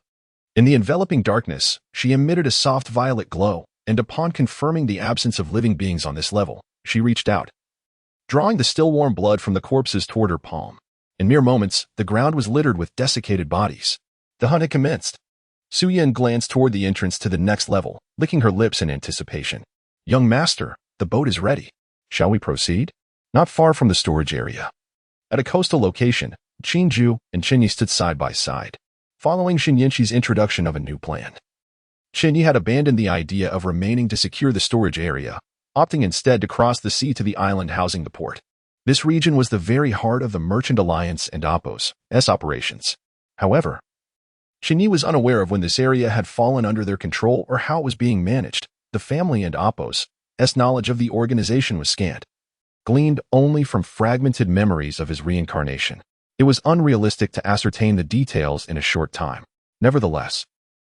In the enveloping darkness, she emitted a soft violet glow, and upon confirming the absence of living beings on this level, she reached out, drawing the still warm blood from the corpses toward her palm. In mere moments, the ground was littered with desiccated bodies. The hunt had commenced. Suyin glanced toward the entrance to the next level, licking her lips in anticipation. "Young master, the boat is ready. Shall we proceed?" Not far from the storage area, at a coastal location, Chen Ye and Chen Ye stood side by side, following Chen Ye's introduction of a new plan. Chen Ye had abandoned the idea of remaining to secure the storage area, opting instead to cross the sea to the island housing the port. This region was the very heart of the Merchant Alliance and Oppo's operations. However, Chen Ye was unaware of when this area had fallen under their control or how it was being managed. The family and Oppo's knowledge of the organization was scant, gleaned only from fragmented memories of his reincarnation. It was unrealistic to ascertain the details in a short time. Nevertheless,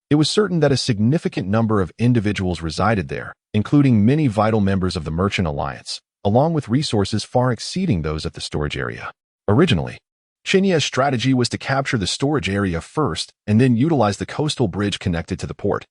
it was certain that a significant number of individuals resided there, including many vital members of the Merchant Alliance, along with resources far exceeding those at the storage area. Originally, Chen Ye's strategy was to capture the storage area first and then utilize the coastal bridge connected to the port,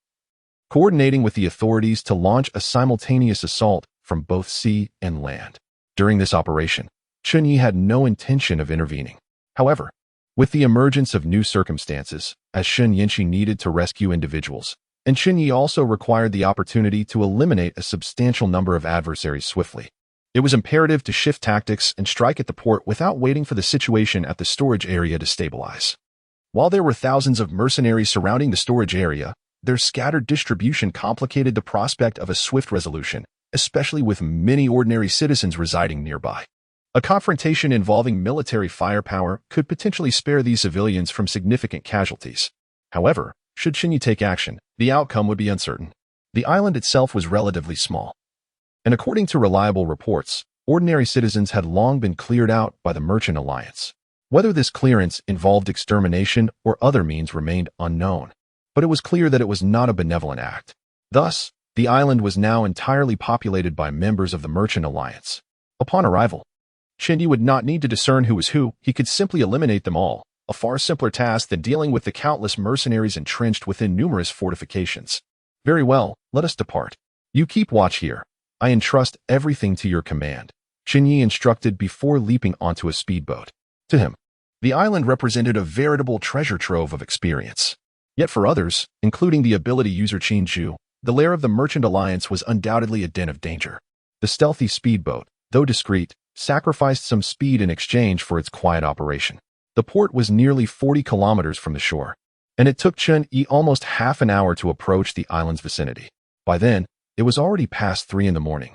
coordinating with the authorities to launch a simultaneous assault from both sea and land. During this operation, Chen Ye had no intention of intervening. However, with the emergence of new circumstances, as Chen Ye needed to rescue individuals, and Chen Ye also required the opportunity to eliminate a substantial number of adversaries swiftly, it was imperative to shift tactics and strike at the port without waiting for the situation at the storage area to stabilize. While there were thousands of mercenaries surrounding the storage area, their scattered distribution complicated the prospect of a swift resolution, especially with many ordinary citizens residing nearby. A confrontation involving military firepower could potentially spare these civilians from significant casualties. However, should Chen Ye take action, the outcome would be uncertain. The island itself was relatively small, and according to reliable reports, ordinary citizens had long been cleared out by the Merchant Alliance. Whether this clearance involved extermination or other means remained unknown, but it was clear that it was not a benevolent act. Thus, the island was now entirely populated by members of the Merchant Alliance. Upon arrival, Chen Ye would not need to discern who was who, he could simply eliminate them all, a far simpler task than dealing with the countless mercenaries entrenched within numerous fortifications. "Very well, let us depart. You keep watch here. I entrust everything to your command," Chen Ye instructed before leaping onto a speedboat. To him, the island represented a veritable treasure trove of experience. Yet for others, including the ability user Chen Ye, the lair of the Merchant Alliance was undoubtedly a den of danger. The stealthy speedboat, though discreet, sacrificed some speed in exchange for its quiet operation. The port was nearly 40 kilometers from the shore, and it took Chen Ye almost half an hour to approach the island's vicinity. By then, it was already past 3 in the morning.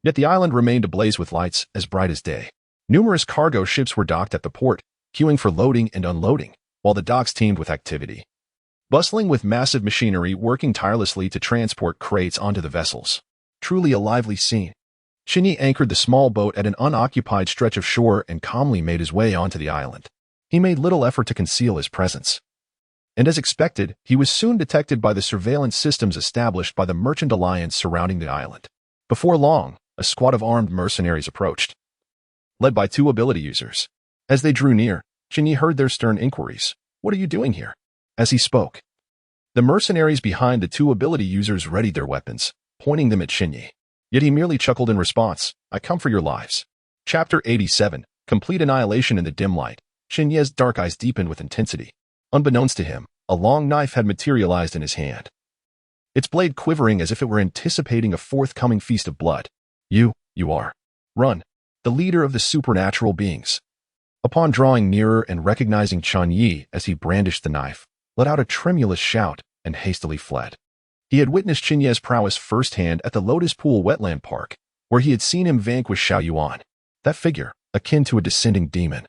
Yet the island remained ablaze with lights as bright as day. Numerous cargo ships were docked at the port, queuing for loading and unloading, while the docks teemed with activity, bustling with massive machinery working tirelessly to transport crates onto the vessels. Truly a lively scene. Chen Ye anchored the small boat at an unoccupied stretch of shore and calmly made his way onto the island. He made little effort to conceal his presence, and as expected, he was soon detected by the surveillance systems established by the Merchant Alliance surrounding the island. Before long, a squad of armed mercenaries approached, led by 2 ability users. As they drew near, Chen Ye heard their stern inquiries. "What are you doing here?" As he spoke, the mercenaries behind the 2 ability users readied their weapons, pointing them at Chen Ye. Yet he merely chuckled in response. "I come for your lives." Chapter 87, Complete Annihilation in the Dim Light. Chen Ye's dark eyes deepened with intensity. Unbeknownst to him, a long knife had materialized in his hand, its blade quivering as if it were anticipating a forthcoming feast of blood. You are Run, the leader of the supernatural beings." Upon drawing nearer and recognizing Chen Ye as he brandished the knife, let out a tremulous shout and hastily fled. He had witnessed Chen Ye's prowess firsthand at the Lotus Pool Wetland Park, where he had seen him vanquish Xiao Yuan. That figure, akin to a descending demon,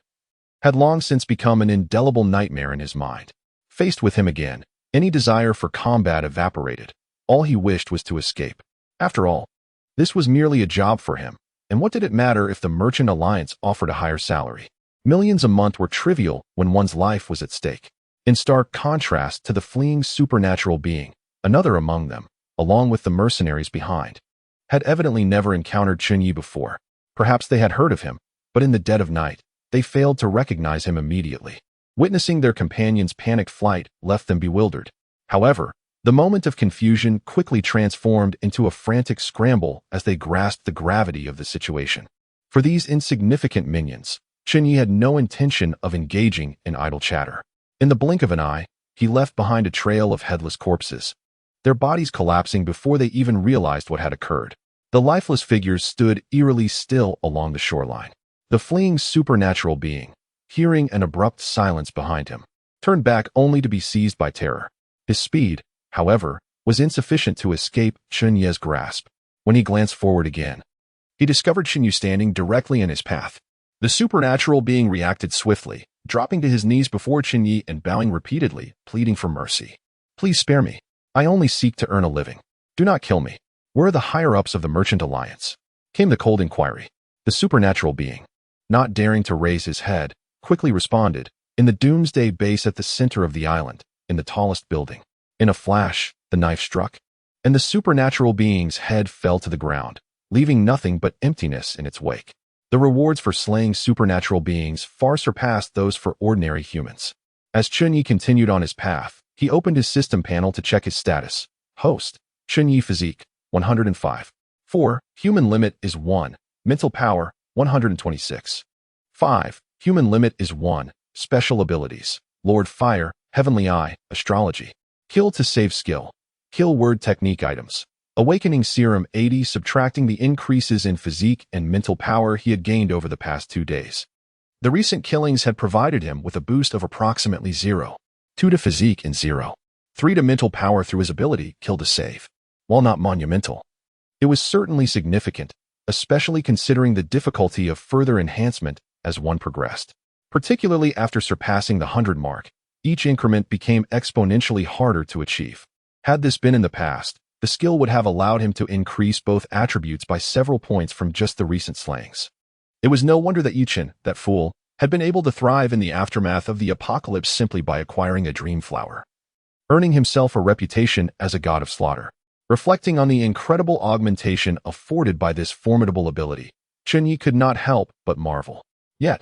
had long since become an indelible nightmare in his mind. Faced with him again, any desire for combat evaporated. All he wished was to escape. After all, this was merely a job for him, and what did it matter if the Merchant Alliance offered a higher salary? Millions a month were trivial when one's life was at stake. In stark contrast to the fleeing supernatural being, another among them, along with the mercenaries behind, had evidently never encountered Chen Ye before. Perhaps they had heard of him, but in the dead of night, they failed to recognize him immediately. Witnessing their companions' panicked flight left them bewildered. However, the moment of confusion quickly transformed into a frantic scramble as they grasped the gravity of the situation. For these insignificant minions, Chen Ye had no intention of engaging in idle chatter. In the blink of an eye, he left behind a trail of headless corpses, their bodies collapsing before they even realized what had occurred. The lifeless figures stood eerily still along the shoreline. The fleeing supernatural being, hearing an abrupt silence behind him, turned back only to be seized by terror. His speed, however, was insufficient to escape Chen Ye's grasp. When he glanced forward again, he discovered Chen Ye standing directly in his path. The supernatural being reacted swiftly, dropping to his knees before Chen Ye and bowing repeatedly, pleading for mercy. "Please spare me. I only seek to earn a living. Do not kill me. Where are the higher-ups of the Merchant Alliance?" came the cold inquiry. The supernatural being, not daring to raise his head, quickly responded, "In the Doomsday base at the center of the island, in the tallest building." In a flash, the knife struck, and the supernatural being's head fell to the ground, leaving nothing but emptiness in its wake. The rewards for slaying supernatural beings far surpassed those for ordinary humans. As Chen Ye continued on his path, he opened his system panel to check his status. Host, Chen Ye Physique, 105. 4. Human limit is 1. Mental power, 126. 5. Human limit is 1. Special abilities: Lord Fire, Heavenly Eye, Astrology. Kill to save skill. Kill word technique items. Awakening Serum 80, subtracting the increases in physique and mental power he had gained over the past 2 days. The recent killings had provided him with a boost of approximately 0. 2 to physique and 0. 3 to mental power through his ability Kill to Save. While not monumental, it was certainly significant, especially considering the difficulty of further enhancement as one progressed. Particularly after surpassing the 100 mark, each increment became exponentially harder to achieve. Had this been in the past, the skill would have allowed him to increase both attributes by several points from just the recent slayings. It was no wonder that Chen, that fool, had been able to thrive in the aftermath of the apocalypse simply by acquiring a dream flower, earning himself a reputation as a god of slaughter. Reflecting on the incredible augmentation afforded by this formidable ability, Chen Ye could not help but marvel. Yet,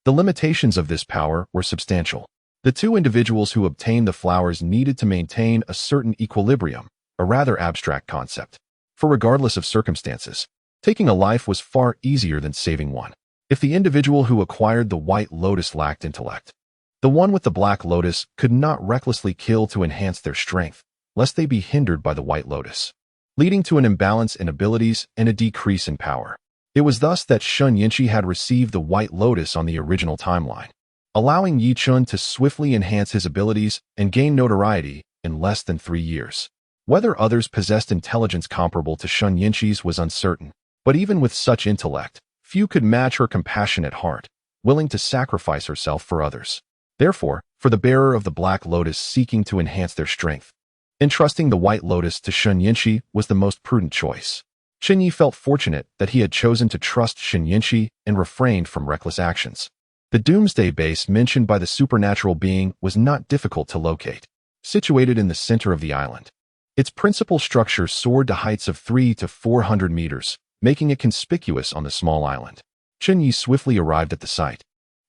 the limitations of this power were substantial. The two individuals who obtained the flowers needed to maintain a certain equilibrium, a rather abstract concept. For regardless of circumstances, taking a life was far easier than saving one. If the individual who acquired the White Lotus lacked intellect, the one with the Black Lotus could not recklessly kill to enhance their strength, lest they be hindered by the White Lotus, leading to an imbalance in abilities and a decrease in power. It was thus that Chen Ye had received the White Lotus on the original timeline, allowing Yi Chun to swiftly enhance his abilities and gain notoriety in less than 3 years. Whether others possessed intelligence comparable to Chen Ye's was uncertain, but even with such intellect, few could match her compassionate heart, willing to sacrifice herself for others. Therefore, for the bearer of the Black Lotus seeking to enhance their strength, entrusting the White Lotus to Chen Ye was the most prudent choice. Chen Ye felt fortunate that he had chosen to trust Chen Ye and refrained from reckless actions. The Doomsday base mentioned by the supernatural being was not difficult to locate. Situated in the center of the island, its principal structure soared to heights of 300 to 400 meters, making it conspicuous on the small island. Chen Ye swiftly arrived at the site,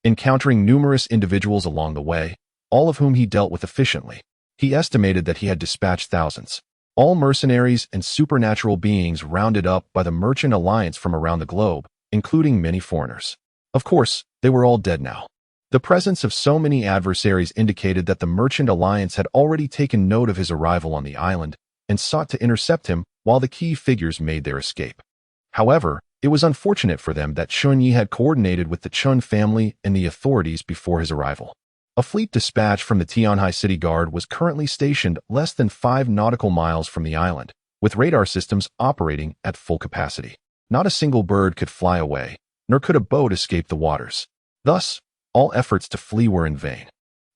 encountering numerous individuals along the way, all of whom he dealt with efficiently. He estimated that he had dispatched thousands, all mercenaries and supernatural beings rounded up by the Merchant Alliance from around the globe, including many foreigners. Of course, they were all dead now. The presence of so many adversaries indicated that the Merchant Alliance had already taken note of his arrival on the island and sought to intercept him while the key figures made their escape. However, it was unfortunate for them that Chen Ye had coordinated with the Chun family and the authorities before his arrival. A fleet dispatch from the Tianhai City Guard was currently stationed less than 5 nautical miles from the island, with radar systems operating at full capacity. Not a single bird could fly away, nor could a boat escape the waters. Thus, all efforts to flee were in vain.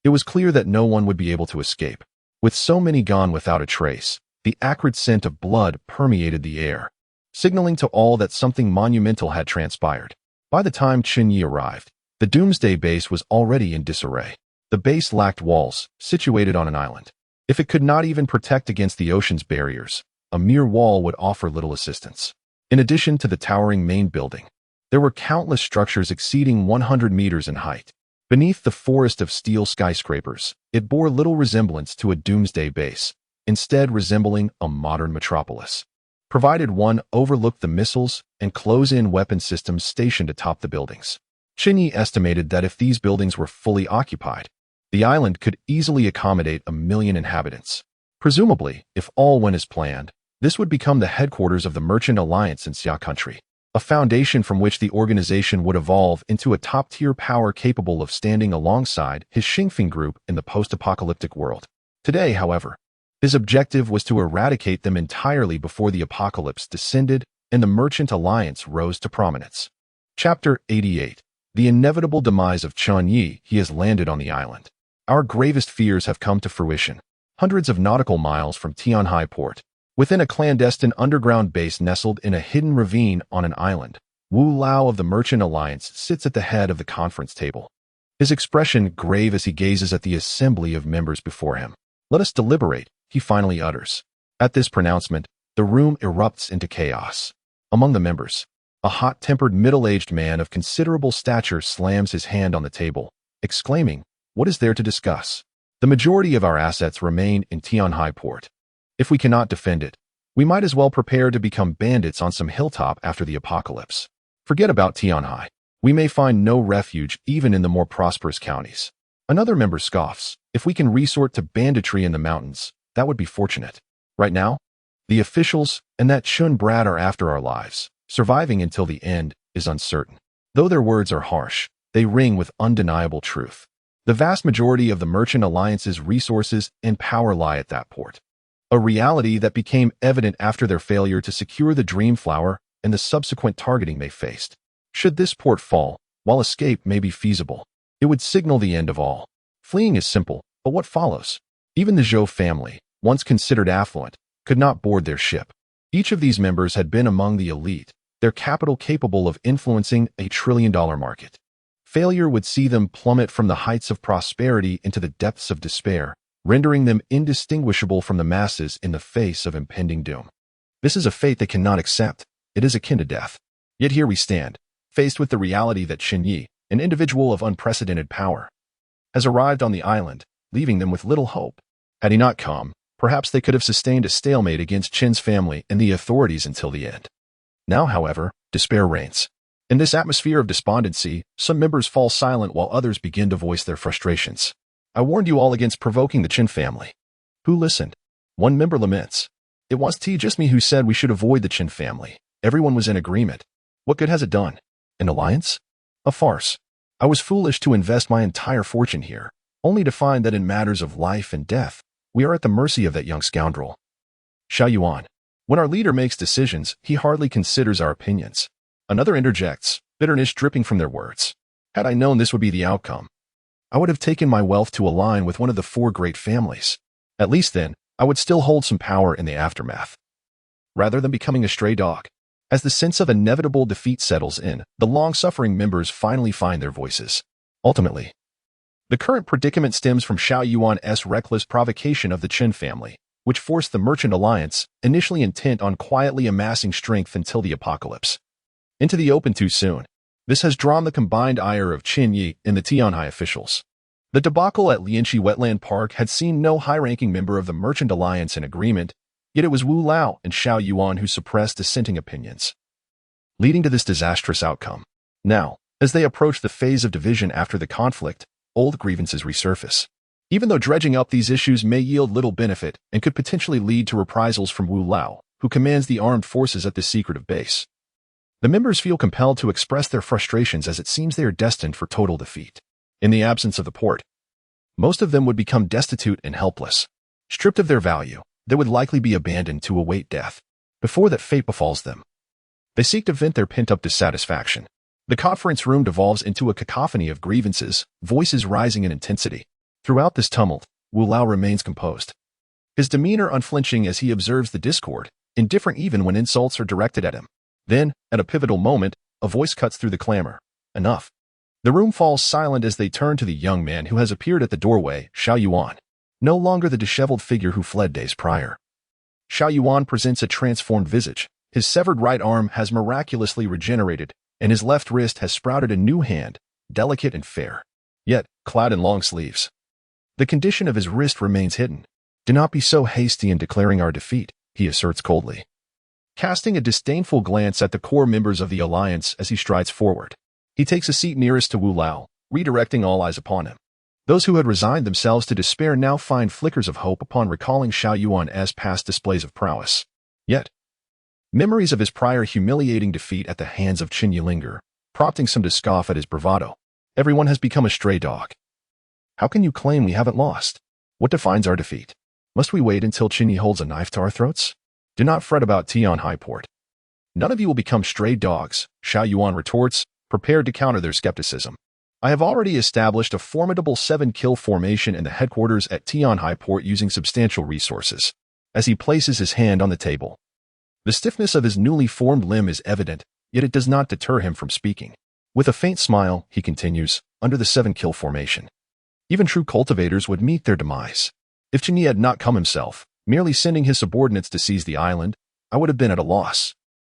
It was clear that no one would be able to escape. With so many gone without a trace, the acrid scent of blood permeated the air, signaling to all that something monumental had transpired. By the time Chen Ye arrived, the Doomsday base was already in disarray. The base lacked walls, situated on an island. If it could not even protect against the ocean's barriers, a mere wall would offer little assistance. In addition to the towering main building, there were countless structures exceeding 100 meters in height. Beneath the forest of steel skyscrapers, it bore little resemblance to a doomsday base, instead resembling a modern metropolis. Provided one overlooked the missiles and close-in weapon systems stationed atop the buildings. Chen Ye estimated that if these buildings were fully occupied, the island could easily accommodate 1 million inhabitants. Presumably, if all went as planned, this would become the headquarters of the Merchant Alliance in Xia Country, a foundation from which the organization would evolve into a top-tier power capable of standing alongside his Xingfeng group in the post-apocalyptic world. Today, however, his objective was to eradicate them entirely before the apocalypse descended and the Merchant Alliance rose to prominence. Chapter 88. The inevitable demise of Chen Ye. He has landed on the island. Our gravest fears have come to fruition. Hundreds of nautical miles from Tianhai port, within a clandestine underground base nestled in a hidden ravine on an island, Wu Lao of the Merchant Alliance sits at the head of the conference table. His expression grave as he gazes at the assembly of members before him. "Let us deliberate," he finally utters. At this pronouncement, the room erupts into chaos. Among the members, a hot-tempered middle-aged man of considerable stature slams his hand on the table, exclaiming, "What is there to discuss? The majority of our assets remain in Tianhai port. If we cannot defend it, we might as well prepare to become bandits on some hilltop after the apocalypse. Forget about Tianhai. We may find no refuge even in the more prosperous counties." Another member scoffs, "If we can resort to banditry in the mountains, that would be fortunate. Right now, the officials and that Chun brat are after our lives. Surviving until the end is uncertain." Though their words are harsh, they ring with undeniable truth. The vast majority of the Merchant Alliance's resources and power lie at that port, a reality that became evident after their failure to secure the Dream Flower and the subsequent targeting they faced. Should this port fall, while escape may be feasible, it would signal the end of all. Fleeing is simple, but what follows? Even the Zhou family, once considered affluent, could not board their ship. Each of these members had been among the elite, their capital capable of influencing a trillion-dollar market. Failure would see them plummet from the heights of prosperity into the depths of despair, rendering them indistinguishable from the masses in the face of impending doom. This is a fate they cannot accept. It is akin to death. Yet here we stand, faced with the reality that Chen Ye, an individual of unprecedented power, has arrived on the island, leaving them with little hope. Had he not come, perhaps they could have sustained a stalemate against Chen's family and the authorities until the end. Now, however, despair reigns. In this atmosphere of despondency, some members fall silent while others begin to voice their frustrations. "I warned you all against provoking the Chen family." Who listened? One member laments, "It was just me who said we should avoid the Chen family. Everyone was in agreement. What good has it done? An alliance? A farce. I was foolish to invest my entire fortune here, only to find that in matters of life and death, we are at the mercy of that young scoundrel." Xiao Yuan. "When our leader makes decisions, he hardly considers our opinions." Another interjects, bitterness dripping from their words. "Had I known this would be the outcome, I would have taken my wealth to align with one of the 4 great families. At least then, I would still hold some power in the aftermath, rather than becoming a stray dog." As the sense of inevitable defeat settles in, the long-suffering members finally find their voices. Ultimately, the current predicament stems from Xiao Yuan's reckless provocation of the Chen family, which forced the Merchant Alliance, initially intent on quietly amassing strength until the apocalypse, into the open too soon. This has drawn the combined ire of Chen Ye and the Tianhai officials. The debacle at Lianqi Wetland Park had seen no high-ranking member of the Merchant Alliance in agreement, yet it was Wu Lao and Xiao Yuan who suppressed dissenting opinions, leading to this disastrous outcome. Now, as they approach the phase of division after the conflict, old grievances resurface. Even though dredging up these issues may yield little benefit and could potentially lead to reprisals from Wu Lao, who commands the armed forces at this secretive base, the members feel compelled to express their frustrations as it seems they are destined for total defeat. In the absence of the port, most of them would become destitute and helpless. Stripped of their value, they would likely be abandoned to await death before that fate befalls them. They seek to vent their pent-up dissatisfaction. The conference room devolves into a cacophony of grievances, voices rising in intensity. Throughout this tumult, Wu Lao remains composed, his demeanor unflinching as he observes the discord, indifferent even when insults are directed at him. Then, at a pivotal moment, a voice cuts through the clamor. Enough. The room falls silent as they turn to the young man who has appeared at the doorway, Xiao Yuan, no longer the disheveled figure who fled days prior. Xiao Yuan presents a transformed visage. His severed right arm has miraculously regenerated, and his left wrist has sprouted a new hand, delicate and fair. yet clad in long sleeves. The condition of his wrist remains hidden. "Do not be so hasty in declaring our defeat," he asserts coldly, casting a disdainful glance at the core members of the alliance as he strides forward. He takes a seat nearest to Wu Lao, redirecting all eyes upon him. Those who had resigned themselves to despair now find flickers of hope upon recalling Xiao Yuan's past displays of prowess. Yet, memories of his prior humiliating defeat at the hands of Chen Ye linger, prompting some to scoff at his bravado. Everyone has become a stray dog. How can you claim we haven't lost? What defines our defeat? Must we wait until Chen Ye holds a knife to our throats? Do not fret about Tianhai Port. None of you will become stray dogs, Xiao Yuan retorts, prepared to counter their skepticism. I have already established a formidable 7-kill formation in the headquarters at Tianhai Port using substantial resources. As he places his hand on the table, the stiffness of his newly formed limb is evident, yet it does not deter him from speaking. With a faint smile, he continues, under the 7-kill formation, even true cultivators would meet their demise. If Chen Ye had not come himself, merely sending his subordinates to seize the island, I would have been at a loss.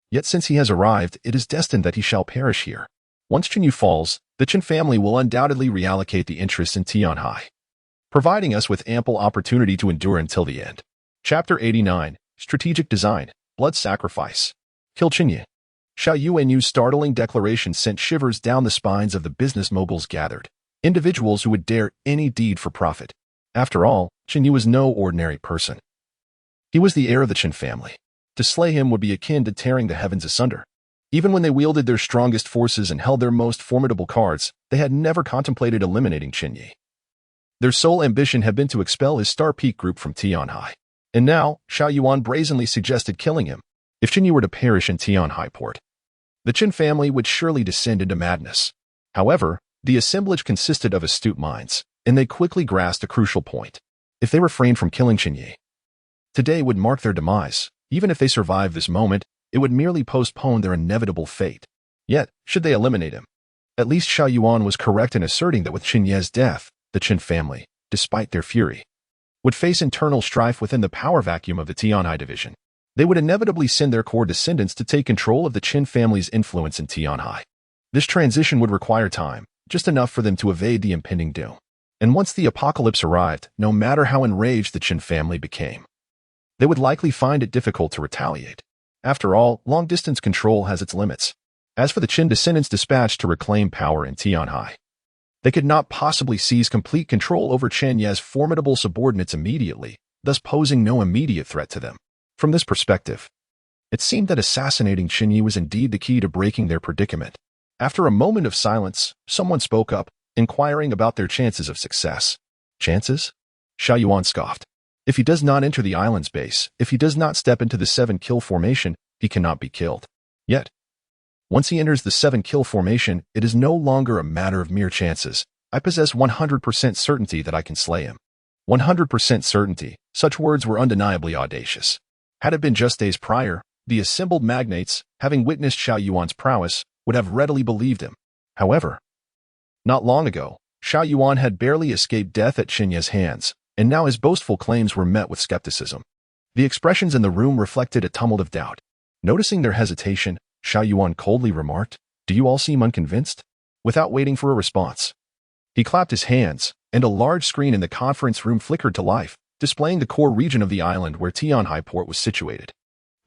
Yet since he has arrived, it is destined that he shall perish here. Once Chen Ye falls, the Chen family will undoubtedly reallocate the interests in Tianhai, providing us with ample opportunity to endure until the end. Chapter 89, Strategic Design, Blood Sacrifice. Kill Chen Ye. Xiao Yuanyu's startling declaration sent shivers down the spines of the business moguls gathered, individuals who would dare any deed for profit. After all, Chen Ye was no ordinary person. He was the heir of the Chen family. To slay him would be akin to tearing the heavens asunder. Even when they wielded their strongest forces and held their most formidable cards, they had never contemplated eliminating Chen Ye. Their sole ambition had been to expel his Star Peak group from Tianhai. And now, Xiao Yuan brazenly suggested killing him. If Chen Ye were to perish in Tianhai Port, the Chen family would surely descend into madness. However, the assemblage consisted of astute minds, and they quickly grasped a crucial point. If they refrained from killing Chen Ye, today would mark their demise. Even if they survived this moment, it would merely postpone their inevitable fate. Yet, should they eliminate him, at least Xiao Yuan was correct in asserting that with Chen Ye's death, the Chen family, despite their fury, would face internal strife within the power vacuum of the Tianhai division. They would inevitably send their core descendants to take control of the Chen family's influence in Tianhai. This transition would require time, just enough for them to evade the impending doom. And once the apocalypse arrived, no matter how enraged the Chen family became, they would likely find it difficult to retaliate. After all, long-distance control has its limits. As for the Chen descendants dispatched to reclaim power in Tianhai, they could not possibly seize complete control over Chen Ye's formidable subordinates immediately, thus posing no immediate threat to them. From this perspective, it seemed that assassinating Chen Ye was indeed the key to breaking their predicament. After a moment of silence, someone spoke up, inquiring about their chances of success. Chances? Xiao Yuan scoffed. If he does not enter the island's base, if he does not step into the 7-kill formation, he cannot be killed. Yet, once he enters the 7-kill formation, it is no longer a matter of mere chances. I possess 100% certainty that I can slay him. 100% certainty. Such words were undeniably audacious. Had it been just days prior, the assembled magnates, having witnessed Xiao Yuan's prowess, would have readily believed him. However, not long ago, Xiao Yuan had barely escaped death at Chen Ye's hands, and now his boastful claims were met with skepticism. The expressions in the room reflected a tumult of doubt. Noticing their hesitation, Xiao Yuan coldly remarked, "Do you all seem unconvinced?" Without waiting for a response, he clapped his hands, and a large screen in the conference room flickered to life, displaying the core region of the island where Tianhai Port was situated.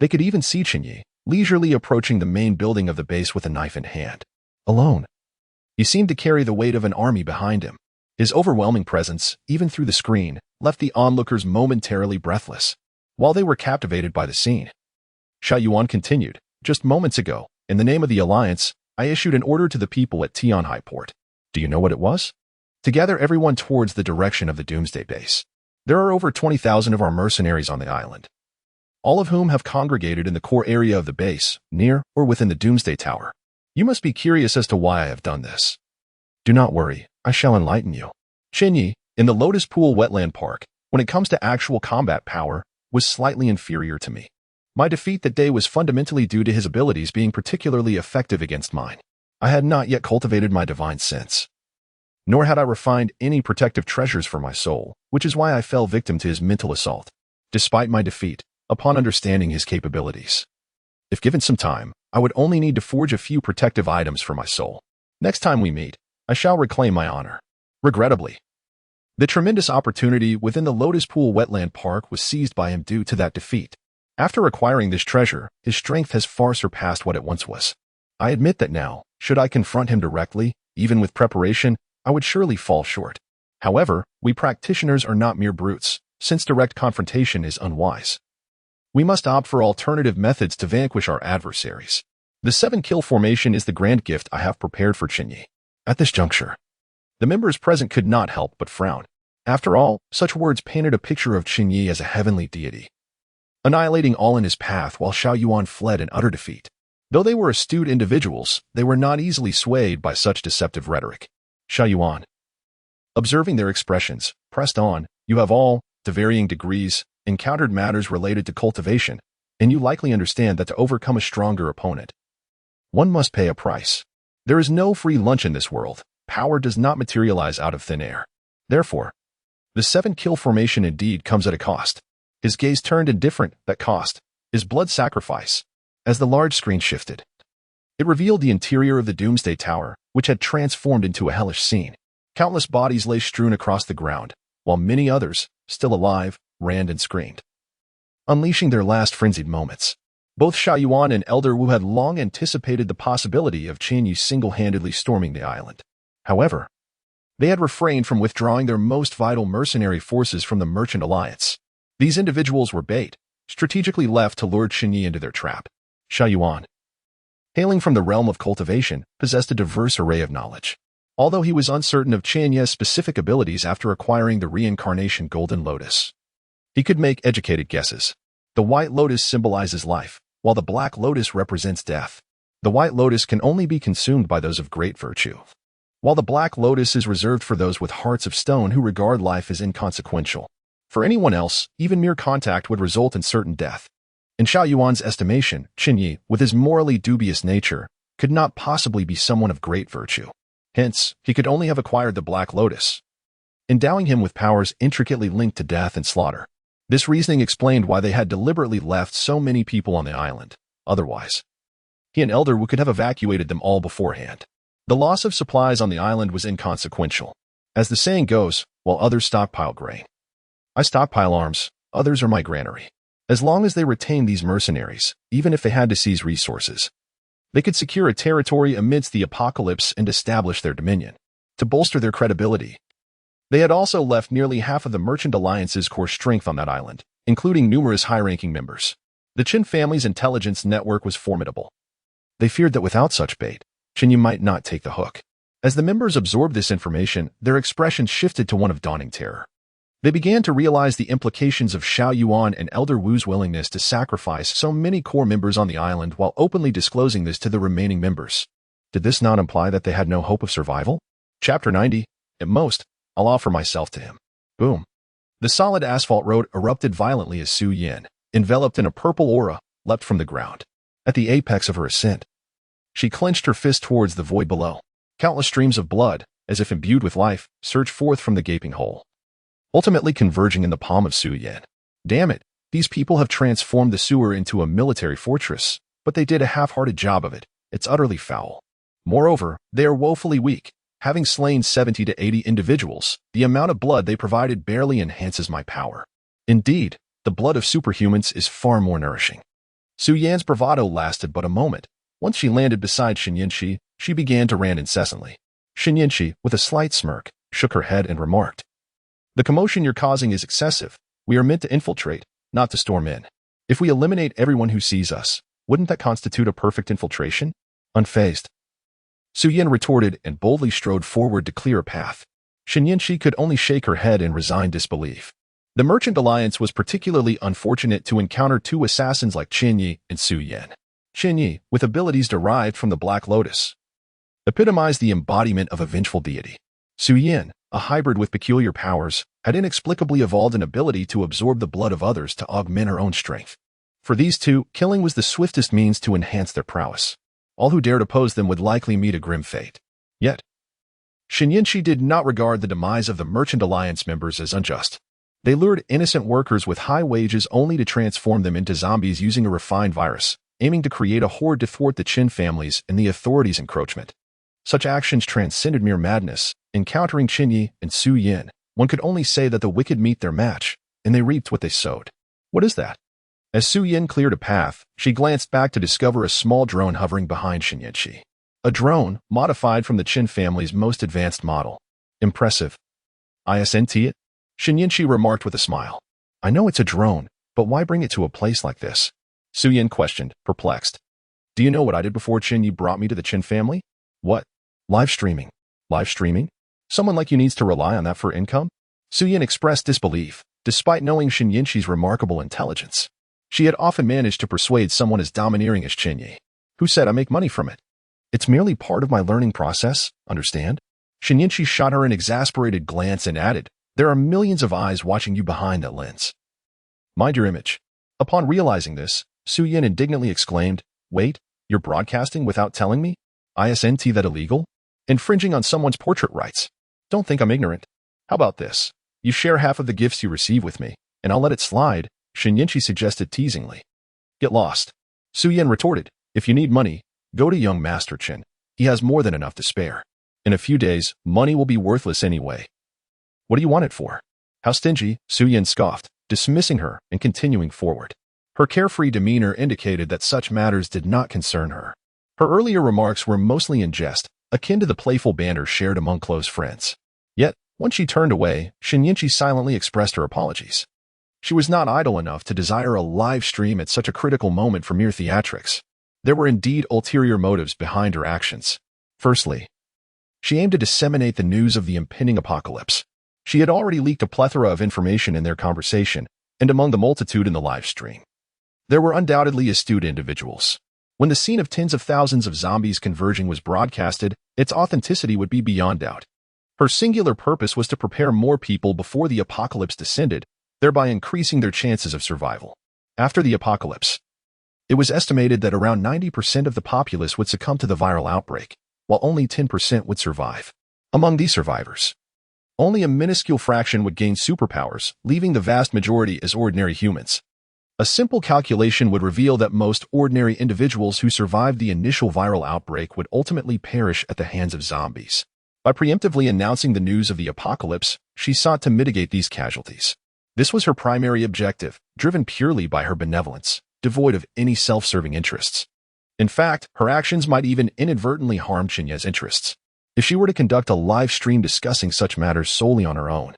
They could even see Chen Ye, leisurely approaching the main building of the base with a knife in hand. Alone, he seemed to carry the weight of an army behind him. His overwhelming presence, even through the screen, left the onlookers momentarily breathless. While they were captivated by the scene, Xiao Yuan continued, "Just moments ago, in the name of the Alliance, I issued an order to the people at Tianhai Port. Do you know what it was? To gather everyone towards the direction of the Doomsday Base. There are over 20,000 of our mercenaries on the island, all of whom have congregated in the core area of the base, near or within the Doomsday Tower. You must be curious as to why I have done this. Do not worry, I shall enlighten you. Chen Ye, in the Lotus Pool Wetland Park, when it comes to actual combat power, was slightly inferior to me. My defeat that day was fundamentally due to his abilities being particularly effective against mine. I had not yet cultivated my divine sense, nor had I refined any protective treasures for my soul, which is why I fell victim to his mental assault. Despite my defeat, upon understanding his capabilities, if given some time, I would only need to forge a few protective items for my soul. Next time we meet, I shall reclaim my honor. Regrettably, the tremendous opportunity within the Lotus Pool Wetland Park was seized by him due to that defeat. After acquiring this treasure, his strength has far surpassed what it once was. I admit that now, should I confront him directly, even with preparation, I would surely fall short. However, we practitioners are not mere brutes, since direct confrontation is unwise. We must opt for alternative methods to vanquish our adversaries. The 7-kill formation is the grand gift I have prepared for Chen Ye. At this juncture, the members present could not help but frown. After all, such words painted a picture of Chen Ye as a heavenly deity, annihilating all in his path while Xiao Yuan fled in utter defeat. Though they were astute individuals, they were not easily swayed by such deceptive rhetoric. Xiao Yuan, observing their expressions, pressed on. You have all, to varying degrees, encountered matters related to cultivation, and you likely understand that to overcome a stronger opponent, one must pay a price. There is no free lunch in this world. Power does not materialize out of thin air. Therefore, the 7-kill formation indeed comes at a cost. His gaze turned indifferent. That cost is blood sacrifice. As the large screen shifted, it revealed the interior of the Doomsday Tower, which had transformed into a hellish scene. Countless bodies lay strewn across the ground, while many others, still alive, ran and screamed, unleashing their last frenzied moments. Both Xiao Yuan and Elder Wu had long anticipated the possibility of Chen Ye single-handedly storming the island. However, they had refrained from withdrawing their most vital mercenary forces from the Merchant Alliance. These individuals were bait, strategically left to lure Chen Ye into their trap. Xiao Yuan, hailing from the realm of cultivation, possessed a diverse array of knowledge. Although he was uncertain of Chen Ye's specific abilities after acquiring the reincarnation Golden Lotus, he could make educated guesses. The White Lotus symbolizes life, while the Black Lotus represents death. The White Lotus can only be consumed by those of great virtue, while the Black Lotus is reserved for those with hearts of stone who regard life as inconsequential. For anyone else, even mere contact would result in certain death. In Xiao Yuan's estimation, Chen Ye, with his morally dubious nature, could not possibly be someone of great virtue. Hence, he could only have acquired the Black Lotus, endowing him with powers intricately linked to death and slaughter. This reasoning explained why they had deliberately left so many people on the island. Otherwise, he and Elder Wu could have evacuated them all beforehand. The loss of supplies on the island was inconsequential. As the saying goes, while others stockpile grain, I stockpile arms. Others are my granary. As long as they retained these mercenaries, even if they had to seize resources, they could secure a territory amidst the apocalypse and establish their dominion. To bolster their credibility, they had also left nearly half of the Merchant Alliance's core strength on that island, including numerous high-ranking members. The Chen family's intelligence network was formidable. They feared that without such bait, Chen Ye might not take the hook. As the members absorbed this information, their expressions shifted to one of dawning terror. They began to realize the implications of Xiao Yuan and Elder Wu's willingness to sacrifice so many core members on the island while openly disclosing this to the remaining members. Did this not imply that they had no hope of survival? Chapter 90. At most, I'll offer myself to him. Boom. The solid asphalt road erupted violently as Su Yin, enveloped in a purple aura, leapt from the ground. At the apex of her ascent, she clenched her fist towards the void below. Countless streams of blood, as if imbued with life, surged forth from the gaping hole, ultimately converging in the palm of Su Yin. Damn it, these people have transformed the sewer into a military fortress, but they did a half-hearted job of it. It's utterly foul. Moreover, they are woefully weak. Having slain 70 to 80 individuals, the amount of blood they provided barely enhances my power. Indeed, the blood of superhumans is far more nourishing. Su Yan's bravado lasted but a moment. Once she landed beside Shen Yinshi, she began to rant incessantly. Shen Yinshi, with a slight smirk, shook her head and remarked, "The commotion you're causing is excessive. We are meant to infiltrate, not to storm in. If we eliminate everyone who sees us, wouldn't that constitute a perfect infiltration?" Unfazed, Su Yin retorted and boldly strode forward to clear a path. Shen Yinshi could only shake her head in resigned disbelief. The Merchant Alliance was particularly unfortunate to encounter two assassins like Chen Ye and Su Yin. Chen Ye, with abilities derived from the Black Lotus, epitomized the embodiment of a vengeful deity. Su Yin, a hybrid with peculiar powers, had inexplicably evolved an ability to absorb the blood of others to augment her own strength. For these two, killing was the swiftest means to enhance their prowess. All who dared oppose them would likely meet a grim fate. Yet, Shen Yinshi did not regard the demise of the Merchant Alliance members as unjust. They lured innocent workers with high wages only to transform them into zombies using a refined virus, aiming to create a horde to thwart the Chen families and the authorities' encroachment. Such actions transcended mere madness. Encountering Chen Ye and Su Yin, one could only say that the wicked meet their match, and they reaped what they sowed. What is that? As Su Yin cleared a path, she glanced back to discover a small drone hovering behind Chen Ye. A drone modified from the Chen family's most advanced model. Impressive. Isn't it? Chen Ye remarked with a smile. I know it's a drone, but why bring it to a place like this? Su Yin questioned, perplexed. Do you know what I did before Chen Ye brought me to the Chen family? What? Live streaming. Live streaming? Someone like you needs to rely on that for income? Su Yin expressed disbelief, despite knowing Chen Ye's remarkable intelligence. She had often managed to persuade someone as domineering as Chen Ye. Who said I make money from it? It's merely part of my learning process, understand? Chen Ye shot her an exasperated glance and added, there are millions of eyes watching you behind that lens. Mind your image. Upon realizing this, Su Yin indignantly exclaimed, wait, you're broadcasting without telling me? Isn't that illegal? Infringing on someone's portrait rights. Don't think I'm ignorant. How about this? You share half of the gifts you receive with me, and I'll let it slide, Chen Ye suggested teasingly. Get lost. Su Yin retorted, if you need money, go to young Master Chen. He has more than enough to spare. In a few days, money will be worthless anyway. What do you want it for? How stingy, Su Yin scoffed, dismissing her and continuing forward. Her carefree demeanor indicated that such matters did not concern her. Her earlier remarks were mostly in jest, akin to the playful banter shared among close friends. Yet, when she turned away, Chen Ye silently expressed her apologies. She was not idle enough to desire a live stream at such a critical moment for mere theatrics. There were indeed ulterior motives behind her actions. Firstly, she aimed to disseminate the news of the impending apocalypse. She had already leaked a plethora of information in their conversation and among the multitude in the live stream. There were undoubtedly astute individuals. When the scene of tens of thousands of zombies converging was broadcasted, its authenticity would be beyond doubt. Her singular purpose was to prepare more people before the apocalypse descended, thereby increasing their chances of survival. After the apocalypse, it was estimated that around 90% of the populace would succumb to the viral outbreak, while only 10% would survive. Among these survivors, only a minuscule fraction would gain superpowers, leaving the vast majority as ordinary humans. A simple calculation would reveal that most ordinary individuals who survived the initial viral outbreak would ultimately perish at the hands of zombies. By preemptively announcing the news of the apocalypse, she sought to mitigate these casualties. This was her primary objective, driven purely by her benevolence, devoid of any self-serving interests. In fact, her actions might even inadvertently harm Chen Ye's interests. If she were to conduct a live stream discussing such matters solely on her own,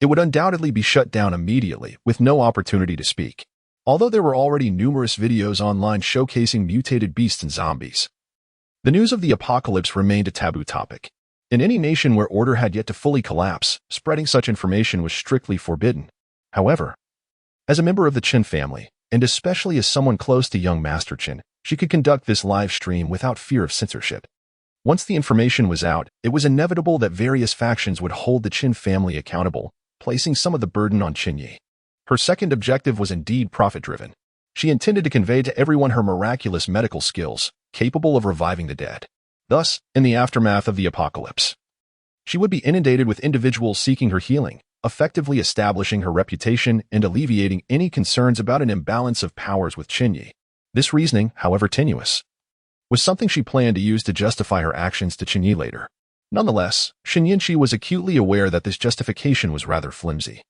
it would undoubtedly be shut down immediately, with no opportunity to speak. Although there were already numerous videos online showcasing mutated beasts and zombies, the news of the apocalypse remained a taboo topic. In any nation where order had yet to fully collapse, spreading such information was strictly forbidden. However, as a member of the Chen family, and especially as someone close to young Master Chen, she could conduct this live stream without fear of censorship. Once the information was out, it was inevitable that various factions would hold the Chen family accountable, placing some of the burden on Chen Ye. Her second objective was indeed profit-driven. She intended to convey to everyone her miraculous medical skills, capable of reviving the dead. Thus, in the aftermath of the apocalypse, she would be inundated with individuals seeking her healing, effectively establishing her reputation and alleviating any concerns about an imbalance of powers with Chen Ye. This reasoning, however tenuous, was something she planned to use to justify her actions to Chen Ye later. Nonetheless, Chen Ye was acutely aware that this justification was rather flimsy,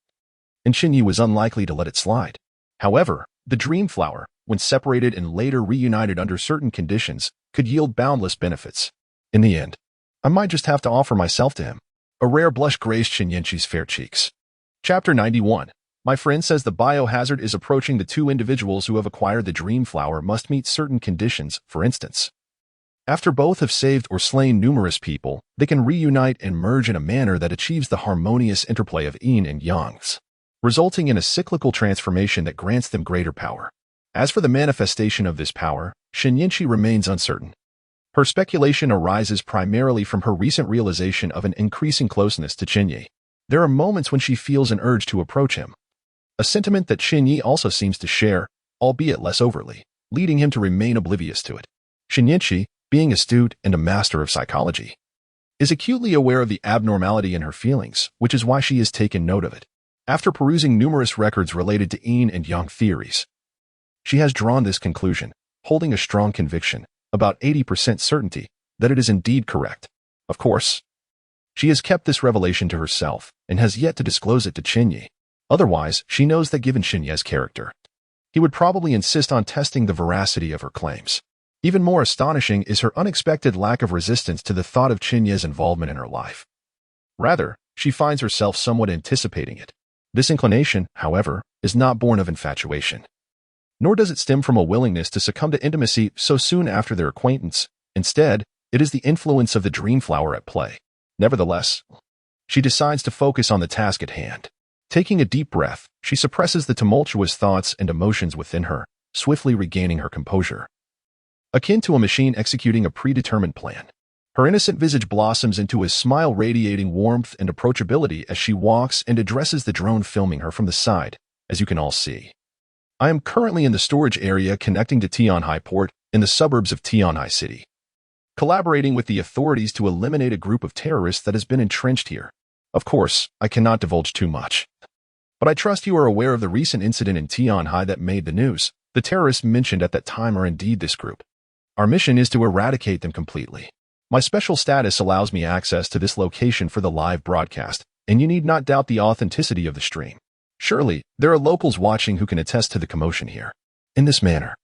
and Chen Ye was unlikely to let it slide. However, the dream flower, when separated and later reunited under certain conditions, could yield boundless benefits. In the end, I might just have to offer myself to him. A rare blush graced Chen Ye's fair cheeks. Chapter 91. My friend says the biohazard is approaching. The two individuals who have acquired the dream flower must meet certain conditions. For instance, after both have saved or slain numerous people, they can reunite and merge in a manner that achieves the harmonious interplay of yin and yangs, resulting in a cyclical transformation that grants them greater power. As for the manifestation of this power, Chen Ye remains uncertain. Her speculation arises primarily from her recent realization of an increasing closeness to Chen Ye. There are moments when she feels an urge to approach him, a sentiment that Chen Ye also seems to share, albeit less overtly, leading him to remain oblivious to it. Chen Ye, being astute and a master of psychology, is acutely aware of the abnormality in her feelings, which is why she has taken note of it. After perusing numerous records related to yin and yang theories, she has drawn this conclusion, holding a strong conviction, about 80% certainty, that it is indeed correct. Of course, She has kept this revelation to herself and has yet to disclose it to Chen Ye. Otherwise, she knows that given Chen Ye's character, he would probably insist on testing the veracity of her claims. Even more astonishing is her unexpected lack of resistance to the thought of Chen Ye's involvement in her life. Rather, she finds herself somewhat anticipating it. This inclination, however, is not born of infatuation. Nor does it stem from a willingness to succumb to intimacy so soon after their acquaintance. Instead, it is the influence of the dreamflower at play. Nevertheless, she decides to focus on the task at hand. Taking a deep breath, she suppresses the tumultuous thoughts and emotions within her, swiftly regaining her composure. Akin to a machine executing a predetermined plan, her innocent visage blossoms into a smile radiating warmth and approachability as she walks and addresses the drone filming her from the side, as you can all see. I am currently in the storage area connecting to Tianhai Port in the suburbs of Tianhai City, collaborating with the authorities to eliminate a group of terrorists that has been entrenched here. Of course, I cannot divulge too much, but I trust you are aware of the recent incident in Tianhai that made the news. The terrorists mentioned at that time are indeed this group. Our mission is to eradicate them completely. My special status allows me access to this location for the live broadcast, and you need not doubt the authenticity of the stream. Surely, there are locals watching who can attest to the commotion here. In this manner,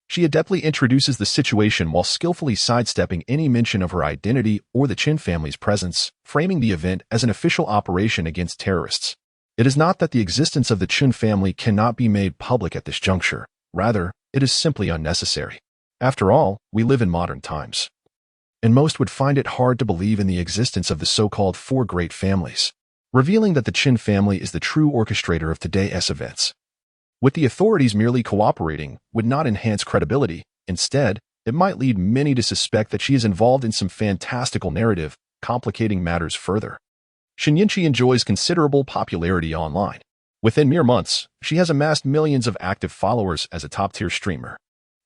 she adeptly introduces the situation while skillfully sidestepping any mention of her identity or the Chen family's presence, framing the event as an official operation against terrorists. It is not that the existence of the Chen family cannot be made public at this juncture. Rather, it is simply unnecessary. After all, we live in modern times, and most would find it hard to believe in the existence of the so-called four great families. Revealing that the Chen family is the true orchestrator of today's events, with the authorities merely cooperating, would not enhance credibility. Instead, it might lead many to suspect that she is involved in some fantastical narrative, complicating matters further. Chen Ye enjoys considerable popularity online. Within mere months, she has amassed millions of active followers as a top-tier streamer.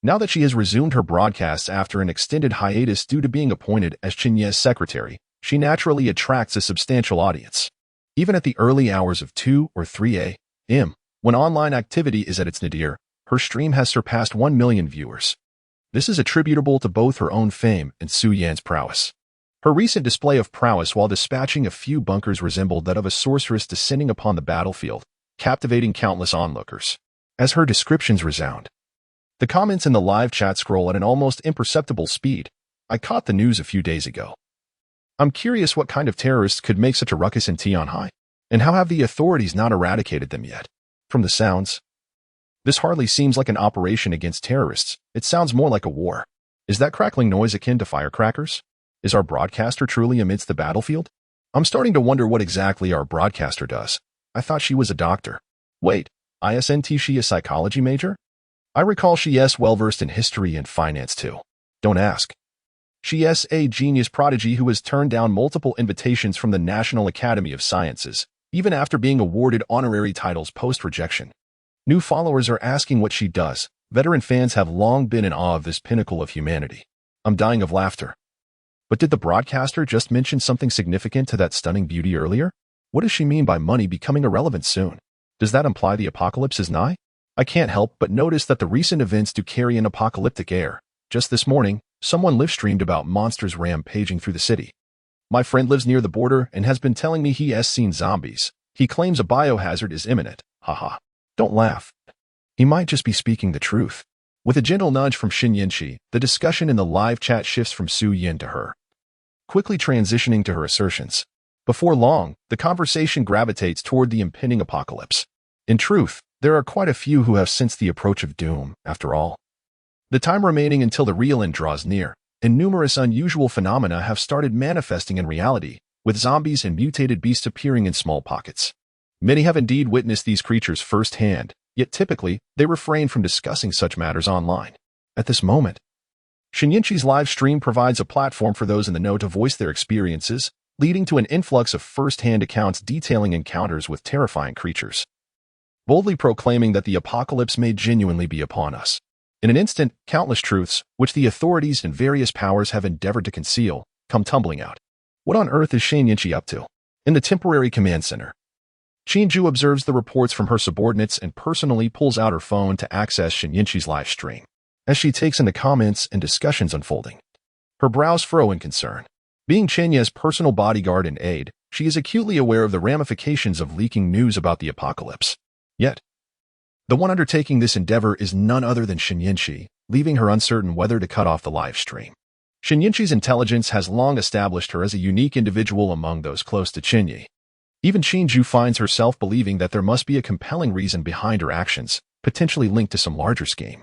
Now that she has resumed her broadcasts after an extended hiatus due to being appointed as Chen Ye's secretary, she naturally attracts a substantial audience. Even at the early hours of 2 or 3 a.m., when online activity is at its nadir, her stream has surpassed 1 million viewers. This is attributable to both her own fame and Su Yan's prowess. Her recent display of prowess while dispatching a few bunkers resembled that of a sorceress descending upon the battlefield, captivating countless onlookers. As her descriptions resound, the comments in the live chat scroll at an almost imperceptible speed. I caught the news a few days ago. I'm curious what kind of terrorists could make such a ruckus in Tianhai, and how have the authorities not eradicated them yet? From the sounds, this hardly seems like an operation against terrorists. It sounds more like a war. Is that crackling noise akin to firecrackers? Is our broadcaster truly amidst the battlefield? I'm starting to wonder what exactly our broadcaster does. I thought she was a doctor. Wait, isn't she a psychology major? I recall she is well-versed in history and finance too. Don't ask. She is a genius prodigy who has turned down multiple invitations from the National Academy of Sciences, even after being awarded honorary titles post-rejection. New followers are asking what she does. Veteran fans have long been in awe of this pinnacle of humanity. I'm dying of laughter. But did the broadcaster just mention something significant to that stunning beauty earlier? What does she mean by money becoming irrelevant soon? Does that imply the apocalypse is nigh? I can't help but notice that the recent events do carry an apocalyptic air. Just this morning, someone live-streamed about monsters rampaging through the city. My friend lives near the border and has been telling me he has seen zombies. He claims a biohazard is imminent. Haha. Don't laugh. He might just be speaking the truth. With a gentle nudge from Chen Ye, the discussion in the live chat shifts from Su Yan to her, quickly transitioning to her assertions. Before long, the conversation gravitates toward the impending apocalypse. In truth, there are quite a few who have sensed the approach of doom, after all. The time remaining until the real end draws near, and numerous unusual phenomena have started manifesting in reality, with zombies and mutated beasts appearing in small pockets. Many have indeed witnessed these creatures firsthand, yet typically, they refrain from discussing such matters online. At this moment, Chen Ye's live stream provides a platform for those in the know to voice their experiences, leading to an influx of first-hand accounts detailing encounters with terrifying creatures, boldly proclaiming that the apocalypse may genuinely be upon us. In an instant, countless truths, which the authorities and various powers have endeavored to conceal, come tumbling out. What on earth is Chen Ye up to? In the temporary command center, Qinju observes the reports from her subordinates and personally pulls out her phone to access Chen Ye's live stream. As she takes in the comments and discussions unfolding, her brows furrow in concern. Being Chen Ye's personal bodyguard and aide, she is acutely aware of the ramifications of leaking news about the apocalypse. Yet, the one undertaking this endeavor is none other than Chen Ye, leaving her uncertain whether to cut off the live stream. Chen Ye's intelligence has long established her as a unique individual among those close to Chen Ye. Even Chen Ju finds herself believing that there must be a compelling reason behind her actions, potentially linked to some larger scheme.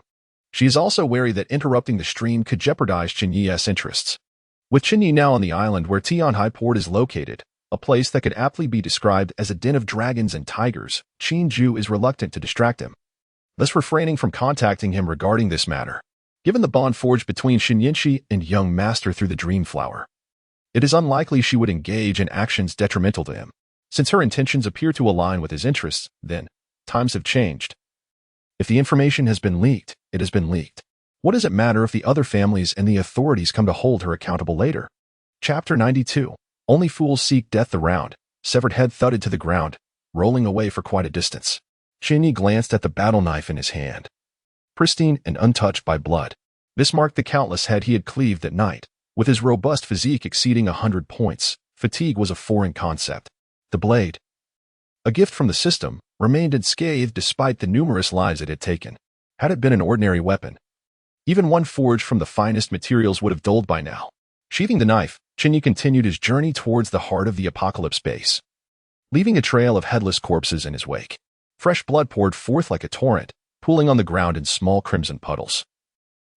She is also wary that interrupting the stream could jeopardize Chen Ye's interests. With Chen Ye now on the island where Tianhai Port is located, a place that could aptly be described as a den of dragons and tigers, Chen Ju is reluctant to distract him, thus refraining from contacting him regarding this matter. Given the bond forged between Chen Ye and young master through the Dream Flower, it is unlikely she would engage in actions detrimental to him. Since her intentions appear to align with his interests, then, times have changed. If the information has been leaked, it has been leaked. What does it matter if the other families and the authorities come to hold her accountable later? Chapter 92. Only fools seek death around. Severed head thudded to the ground, rolling away for quite a distance. Chen Ye glanced at the battle knife in his hand. Pristine and untouched by blood. This marked the countless head he had cleaved that night. With his robust physique exceeding 100 points, fatigue was a foreign concept. The blade, a gift from the system, remained unscathed despite the numerous lives it had taken. Had it been an ordinary weapon, even one forged from the finest materials would have dulled by now. Sheathing the knife, Chen Ye continued his journey towards the heart of the apocalypse base, leaving a trail of headless corpses in his wake. Fresh blood poured forth like a torrent, pooling on the ground in small crimson puddles.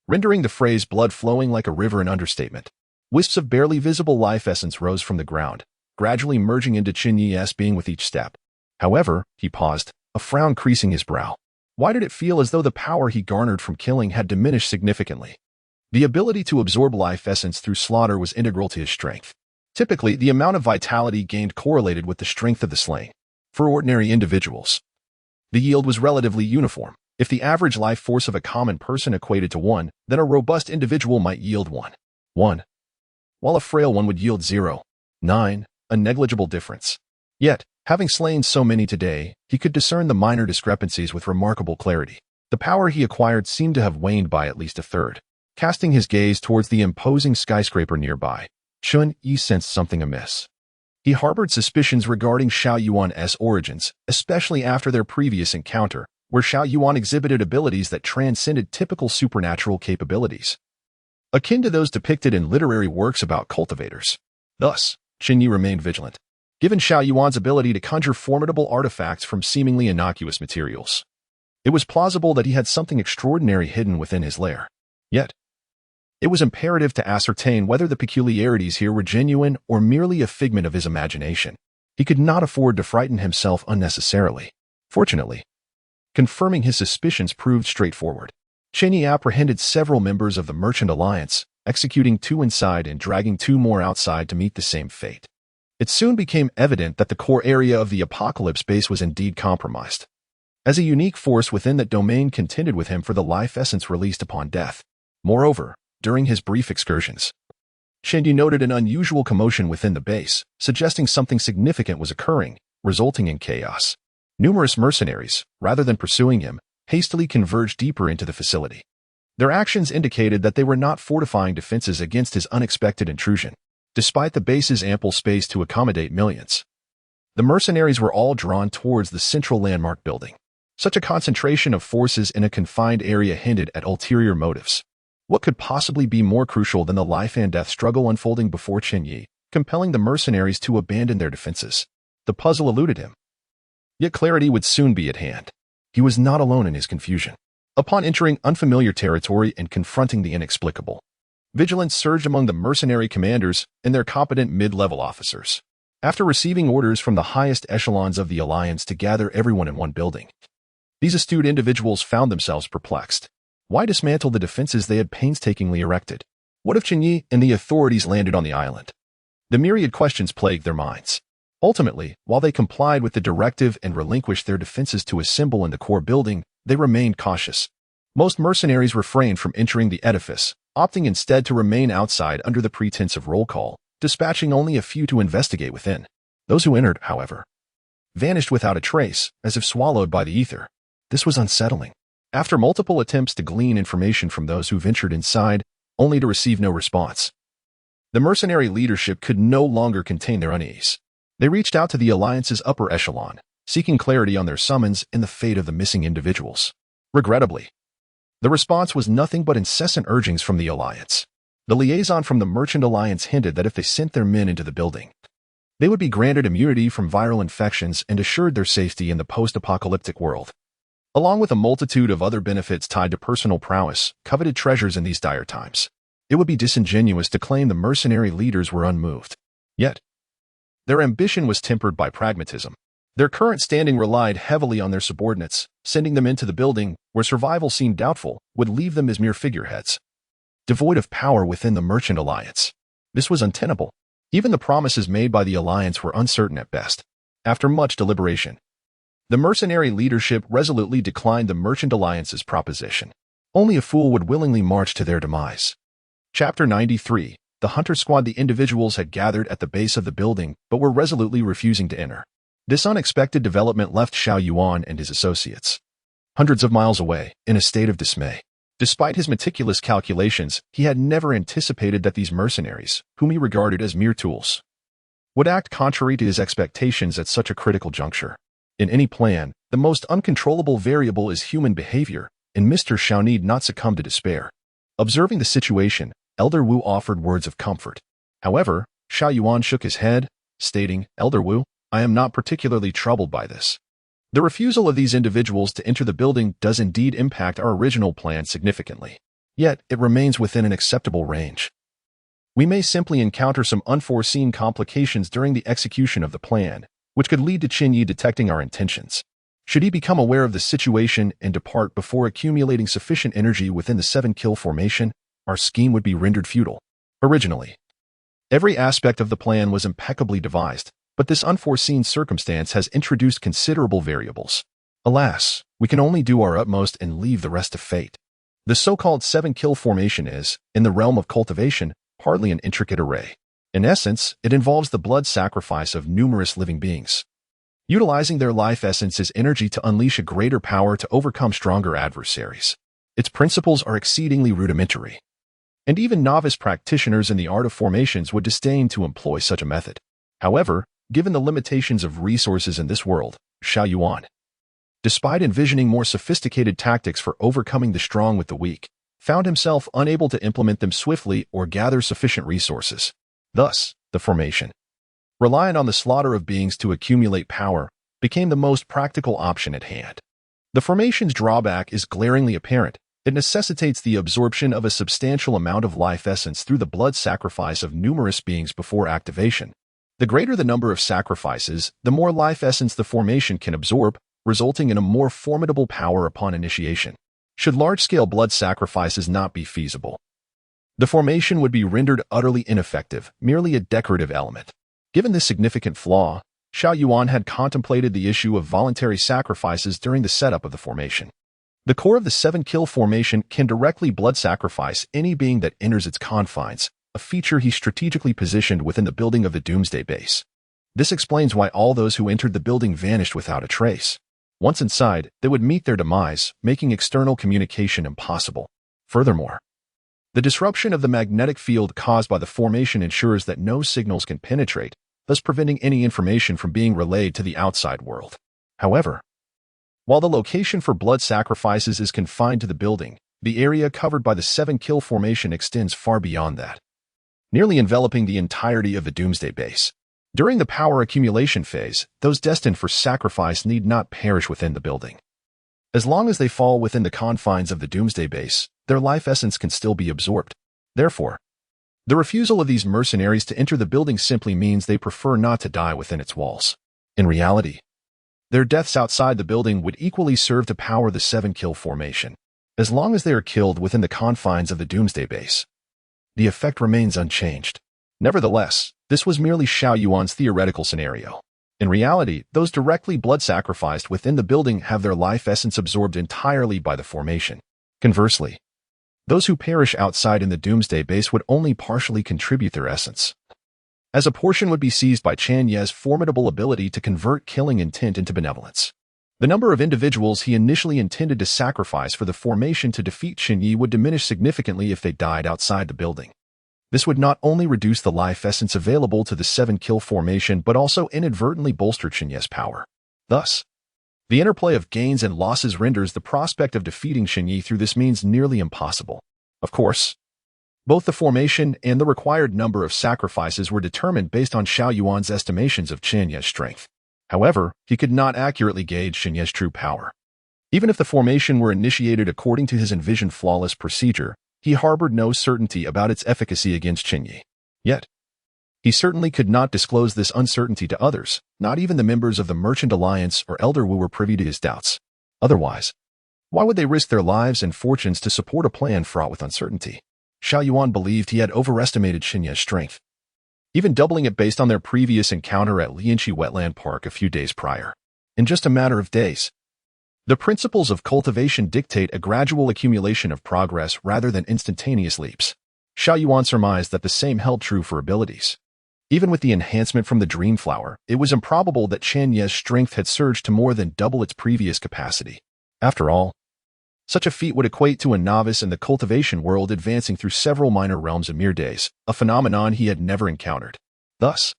Rendering the phrase blood flowing like a river an understatement. Wisps of barely visible life essence rose from the ground, gradually merging into Chen Ye's being with each step. However, he paused, a frown creasing his brow. Why did it feel as though the power he garnered from killing had diminished significantly? The ability to absorb life essence through slaughter was integral to his strength. Typically, the amount of vitality gained correlated with the strength of the slain. For ordinary individuals, the yield was relatively uniform. If the average life force of a common person equated to 1, then a robust individual might yield 1, while a frail one would yield 0.9, a negligible difference. Yet, having slain so many today, he could discern the minor discrepancies with remarkable clarity. The power he acquired seemed to have waned by at least a third. Casting his gaze towards the imposing skyscraper nearby, Chen Ye sensed something amiss. He harbored suspicions regarding Xiao Yuan's origins, especially after their previous encounter, where Xiao Yuan exhibited abilities that transcended typical supernatural capabilities, akin to those depicted in literary works about cultivators. Thus, Chen Ye remained vigilant. Given Xiao Yuan's ability to conjure formidable artifacts from seemingly innocuous materials, it was plausible that he had something extraordinary hidden within his lair. Yet, it was imperative to ascertain whether the peculiarities here were genuine or merely a figment of his imagination. He could not afford to frighten himself unnecessarily. Fortunately, confirming his suspicions proved straightforward. Chen Ye apprehended several members of the Merchant Alliance, executing 2 inside and dragging 2 more outside to meet the same fate. It soon became evident that the core area of the apocalypse base was indeed compromised, as a unique force within that domain contended with him for the life essence released upon death. Moreover, during his brief excursions, Chen Ye noted an unusual commotion within the base, suggesting something significant was occurring, resulting in chaos. Numerous mercenaries, rather than pursuing him, hastily converged deeper into the facility. Their actions indicated that they were not fortifying defenses against his unexpected intrusion. Despite the base's ample space to accommodate millions, the mercenaries were all drawn towards the central landmark building. Such a concentration of forces in a confined area hinted at ulterior motives. What could possibly be more crucial than the life and death struggle unfolding before Chen Ye, compelling the mercenaries to abandon their defenses? The puzzle eluded him. Yet clarity would soon be at hand. He was not alone in his confusion. Upon entering unfamiliar territory and confronting the inexplicable, vigilance surged among the mercenary commanders and their competent mid-level officers. After receiving orders from the highest echelons of the Alliance to gather everyone in one building, these astute individuals found themselves perplexed. Why dismantle the defenses they had painstakingly erected? What if Chen Ye and the authorities landed on the island? The myriad questions plagued their minds. Ultimately, while they complied with the directive and relinquished their defenses to assemble in the core building, they remained cautious. Most mercenaries refrained from entering the edifice, opting instead to remain outside under the pretense of roll call, dispatching only a few to investigate within. Those who entered, however, vanished without a trace, as if swallowed by the ether. This was unsettling. After multiple attempts to glean information from those who ventured inside, only to receive no response, The mercenary leadership could no longer contain their unease. They reached out to the Alliance's upper echelon, seeking clarity on their summons and the fate of the missing individuals. Regrettably, the response was nothing but incessant urgings from the Alliance. The liaison from the Merchant Alliance hinted that if they sent their men into the building, they would be granted immunity from viral infections and assured their safety in the post-apocalyptic world, along with a multitude of other benefits tied to personal prowess, coveted treasures in these dire times. It would be disingenuous to claim the mercenary leaders were unmoved. Yet, their ambition was tempered by pragmatism. Their current standing relied heavily on their subordinates. Sending them into the building, where survival seemed doubtful, would leave them as mere figureheads, devoid of power within the Merchant Alliance. This was untenable. Even the promises made by the Alliance were uncertain at best. After much deliberation, the mercenary leadership resolutely declined the Merchant Alliance's proposition. Only a fool would willingly march to their demise. Chapter 93. The Hunter Squad. The individuals had gathered at the base of the building, but were resolutely refusing to enter. This unexpected development left Xiao Yuan and his associates hundreds of miles away, in a state of dismay. Despite his meticulous calculations, he had never anticipated that these mercenaries, whom he regarded as mere tools, would act contrary to his expectations at such a critical juncture. In any plan, the most uncontrollable variable is human behavior, and Mr. Xiao need not succumb to despair. Observing the situation, Elder Wu offered words of comfort. However, Xiao Yuan shook his head, stating, "Elder Wu, I am not particularly troubled by this. The refusal of these individuals to enter the building does indeed impact our original plan significantly. Yet, it remains within an acceptable range. We may simply encounter some unforeseen complications during the execution of the plan, which could lead to Chen Ye detecting our intentions. Should he become aware of the situation and depart before accumulating sufficient energy within the 7-kill formation, our scheme would be rendered futile." Originally, every aspect of the plan was impeccably devised, but this unforeseen circumstance has introduced considerable variables. Alas, we can only do our utmost and leave the rest to fate. The so-called 7-kill formation is, in the realm of cultivation, hardly an intricate array. In essence, it involves the blood sacrifice of numerous living beings, utilizing their life essence as energy to unleash a greater power to overcome stronger adversaries. Its principles are exceedingly rudimentary, and even novice practitioners in the art of formations would disdain to employ such a method. However, given the limitations of resources in this world, Xiao Yuan, despite envisioning more sophisticated tactics for overcoming the strong with the weak, found himself unable to implement them swiftly or gather sufficient resources. Thus, the formation, reliant on the slaughter of beings to accumulate power, became the most practical option at hand. The formation's drawback is glaringly apparent. It necessitates the absorption of a substantial amount of life essence through the blood sacrifice of numerous beings before activation. The greater the number of sacrifices, the more life essence the formation can absorb, resulting in a more formidable power upon initiation. Should large-scale blood sacrifices not be feasible, the formation would be rendered utterly ineffective, merely a decorative element. Given this significant flaw, Xiao Yuan had contemplated the issue of voluntary sacrifices during the setup of the formation. The core of the 7-kill formation can directly blood sacrifice any being that enters its confines, a feature he strategically positioned within the building of the Doomsday Base. This explains why all those who entered the building vanished without a trace. Once inside, they would meet their demise, making external communication impossible. Furthermore, the disruption of the magnetic field caused by the formation ensures that no signals can penetrate, thus preventing any information from being relayed to the outside world. However, while the location for blood sacrifices is confined to the building, the area covered by the 7-kill formation extends far beyond that, nearly enveloping the entirety of the Doomsday Base. During the power accumulation phase, those destined for sacrifice need not perish within the building. As long as they fall within the confines of the Doomsday Base, their life essence can still be absorbed. Therefore, the refusal of these mercenaries to enter the building simply means they prefer not to die within its walls. In reality, their deaths outside the building would equally serve to power the 7-kill formation. As long as they are killed within the confines of the Doomsday Base, the effect remains unchanged. Nevertheless, this was merely Xiao Yuan's theoretical scenario. In reality, those directly blood sacrificed within the building have their life essence absorbed entirely by the formation. Conversely, those who perish outside in the Doomsday Base would only partially contribute their essence, as a portion would be seized by Chen Ye's formidable ability to convert killing intent into benevolence. The number of individuals he initially intended to sacrifice for the formation to defeat Chen Ye would diminish significantly if they died outside the building. This would not only reduce the life essence available to the 7-kill formation but also inadvertently bolster Chen Ye's power. Thus, the interplay of gains and losses renders the prospect of defeating Chen Ye through this means nearly impossible. Of course, both the formation and the required number of sacrifices were determined based on Xiao Yuan's estimations of Chen Ye's strength. However, he could not accurately gauge Chen Ye's true power. Even if the formation were initiated according to his envisioned flawless procedure, he harbored no certainty about its efficacy against Chen Ye. Yet, he certainly could not disclose this uncertainty to others, not even the members of the Merchant Alliance or Elder Wu were privy to his doubts. Otherwise, why would they risk their lives and fortunes to support a plan fraught with uncertainty? Xiao Yuan believed he had overestimated Chen Ye's strength, even doubling it based on their previous encounter at Lianqi Wetland Park a few days prior. In just a matter of days, the principles of cultivation dictate a gradual accumulation of progress rather than instantaneous leaps. Xiao Yuan surmised that the same held true for abilities. Even with the enhancement from the Dream Flower, it was improbable that Chen Ye's strength had surged to more than double its previous capacity. After all, such a feat would equate to a novice in the cultivation world advancing through several minor realms in mere days, a phenomenon he had never encountered. Thus,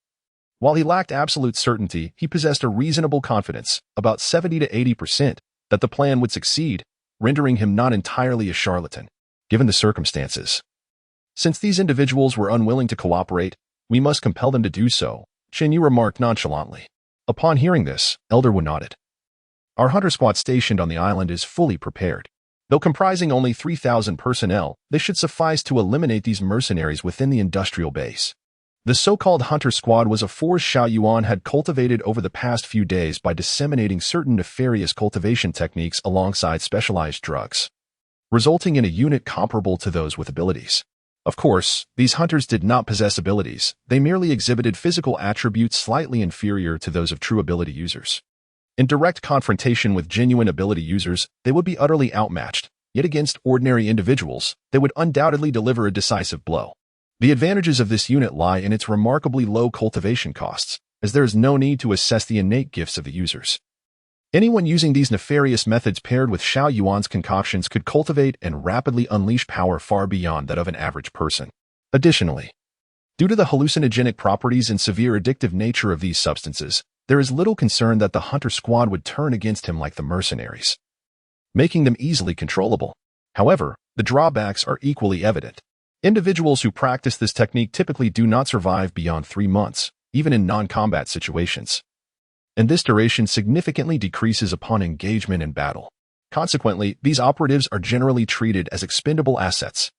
while he lacked absolute certainty, he possessed a reasonable confidence, about 70 to 80%, that the plan would succeed, rendering him not entirely a charlatan, given the circumstances. Since these individuals were unwilling to cooperate, we must compel them to do so, Chen Ye remarked nonchalantly. Upon hearing this, Elder Wu nodded. Our hunter squad stationed on the island is fully prepared. Though comprising only 3,000 personnel, they should suffice to eliminate these mercenaries within the industrial base. The so-called hunter squad was a force Xiao Yuan had cultivated over the past few days by disseminating certain nefarious cultivation techniques alongside specialized drugs, resulting in a unit comparable to those with abilities. Of course, these hunters did not possess abilities, they merely exhibited physical attributes slightly inferior to those of true ability users. In direct confrontation with genuine ability users, they would be utterly outmatched, yet against ordinary individuals, they would undoubtedly deliver a decisive blow. The advantages of this unit lie in its remarkably low cultivation costs, as there is no need to assess the innate gifts of the users. Anyone using these nefarious methods paired with Xiao Yuan's concoctions could cultivate and rapidly unleash power far beyond that of an average person. Additionally, due to the hallucinogenic properties and severe addictive nature of these substances, there is little concern that the hunter squad would turn against him like the mercenaries, making them easily controllable. However, the drawbacks are equally evident. Individuals who practice this technique typically do not survive beyond 3 months, even in non-combat situations, and this duration significantly decreases upon engagement in battle. Consequently, these operatives are generally treated as expendable assets.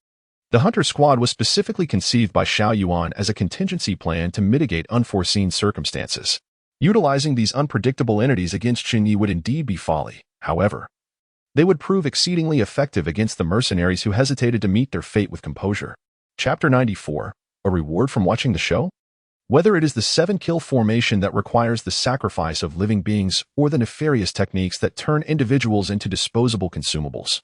The hunter squad was specifically conceived by Xiao Yuan as a contingency plan to mitigate unforeseen circumstances. Utilizing these unpredictable entities against Chen Ye would indeed be folly. However, they would prove exceedingly effective against the mercenaries who hesitated to meet their fate with composure. Chapter 94. A reward from watching the show? Whether it is the 7-kill formation that requires the sacrifice of living beings or the nefarious techniques that turn individuals into disposable consumables,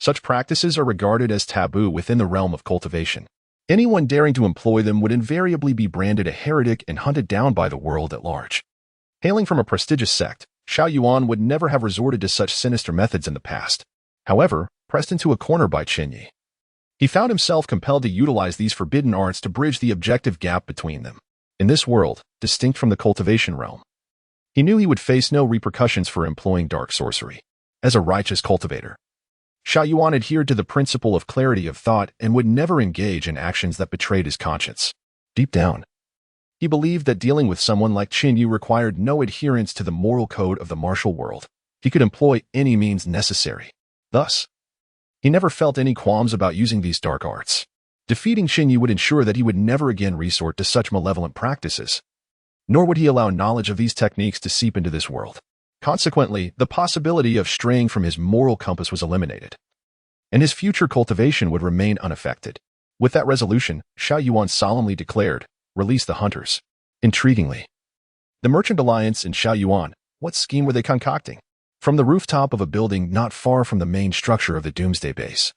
such practices are regarded as taboo within the realm of cultivation. Anyone daring to employ them would invariably be branded a heretic and hunted down by the world at large. Hailing from a prestigious sect, Xiao Yuan would never have resorted to such sinister methods in the past. However, pressed into a corner by Chen Ye, he found himself compelled to utilize these forbidden arts to bridge the objective gap between them. In this world, distinct from the cultivation realm, he knew he would face no repercussions for employing dark sorcery. As a righteous cultivator, Xiao Yuan adhered to the principle of clarity of thought and would never engage in actions that betrayed his conscience. Deep down, he believed that dealing with someone like Chen Ye required no adherence to the moral code of the martial world. He could employ any means necessary. Thus, he never felt any qualms about using these dark arts. Defeating Chen Ye would ensure that he would never again resort to such malevolent practices, nor would he allow knowledge of these techniques to seep into this world. Consequently, the possibility of straying from his moral compass was eliminated, and his future cultivation would remain unaffected. With that resolution, Xiao Yuan solemnly declared, "Release the hunters." Intriguingly, the Merchant Alliance and Xiao Yuan, what scheme were they concocting? From the rooftop of a building not far from the main structure of the Doomsday Base,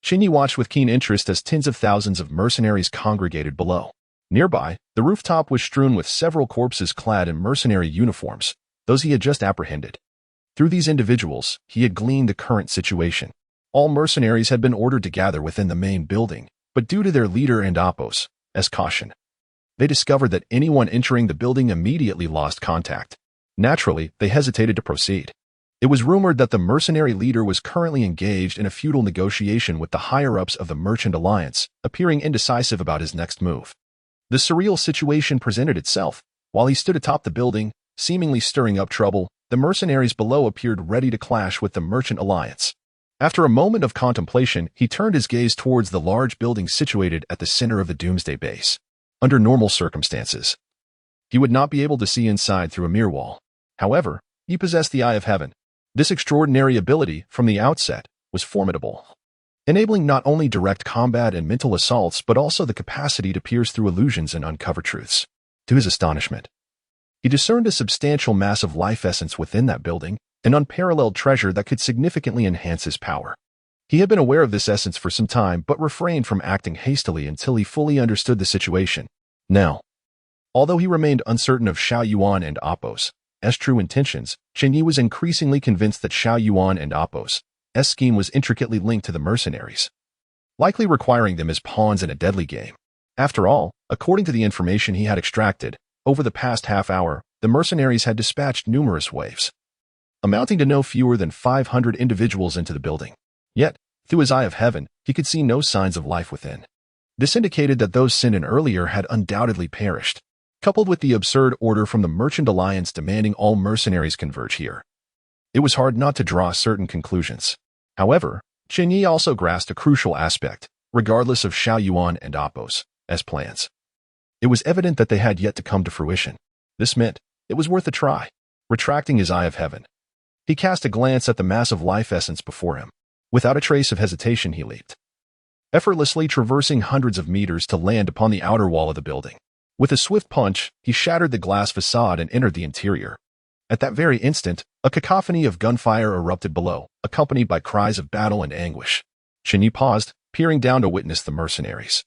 Chen Ye watched with keen interest as tens of thousands of mercenaries congregated below. Nearby, the rooftop was strewn with several corpses clad in mercenary uniforms, those he had just apprehended. Through these individuals, he had gleaned the current situation. All mercenaries had been ordered to gather within the main building, but due to their leader and Appos, as caution. They discovered that anyone entering the building immediately lost contact. Naturally, they hesitated to proceed. It was rumored that the mercenary leader was currently engaged in a feudal negotiation with the higher-ups of the Merchant Alliance, appearing indecisive about his next move. The surreal situation presented itself. While he stood atop the building, seemingly stirring up trouble, the mercenaries below appeared ready to clash with the Merchant Alliance. After a moment of contemplation, he turned his gaze towards the large building situated at the center of the Doomsday Base. Under normal circumstances, he would not be able to see inside through a mere wall. However, he possessed the Eye of Heaven. This extraordinary ability, from the outset, was formidable, enabling not only direct combat and mental assaults but also the capacity to pierce through illusions and uncover truths. To his astonishment, he discerned a substantial mass of life essence within that building, an unparalleled treasure that could significantly enhance his power. He had been aware of this essence for some time but refrained from acting hastily until he fully understood the situation. Now, although he remained uncertain of Xiao Yuan and Appos' true intentions, Chen Ye was increasingly convinced that Xiao Yuan and Appos' scheme was intricately linked to the mercenaries, likely requiring them as pawns in a deadly game. After all, according to the information he had extracted, over the past half hour, the mercenaries had dispatched numerous waves, amounting to no fewer than 500 individuals into the building. Yet, through his Eye of Heaven, he could see no signs of life within. This indicated that those sent in earlier had undoubtedly perished. Coupled with the absurd order from the Merchant Alliance demanding all mercenaries converge here, it was hard not to draw certain conclusions. However, Chen Ye also grasped a crucial aspect, regardless of Xiao Yuan and Appos' plans. It was evident that they had yet to come to fruition. This meant it was worth a try. Retracting his Eye of Heaven, he cast a glance at the massive life essence before him. Without a trace of hesitation, he leaped, effortlessly traversing hundreds of meters to land upon the outer wall of the building. With a swift punch, he shattered the glass facade and entered the interior. At that very instant, a cacophony of gunfire erupted below, accompanied by cries of battle and anguish. Chen Ye paused, peering down to witness the mercenaries,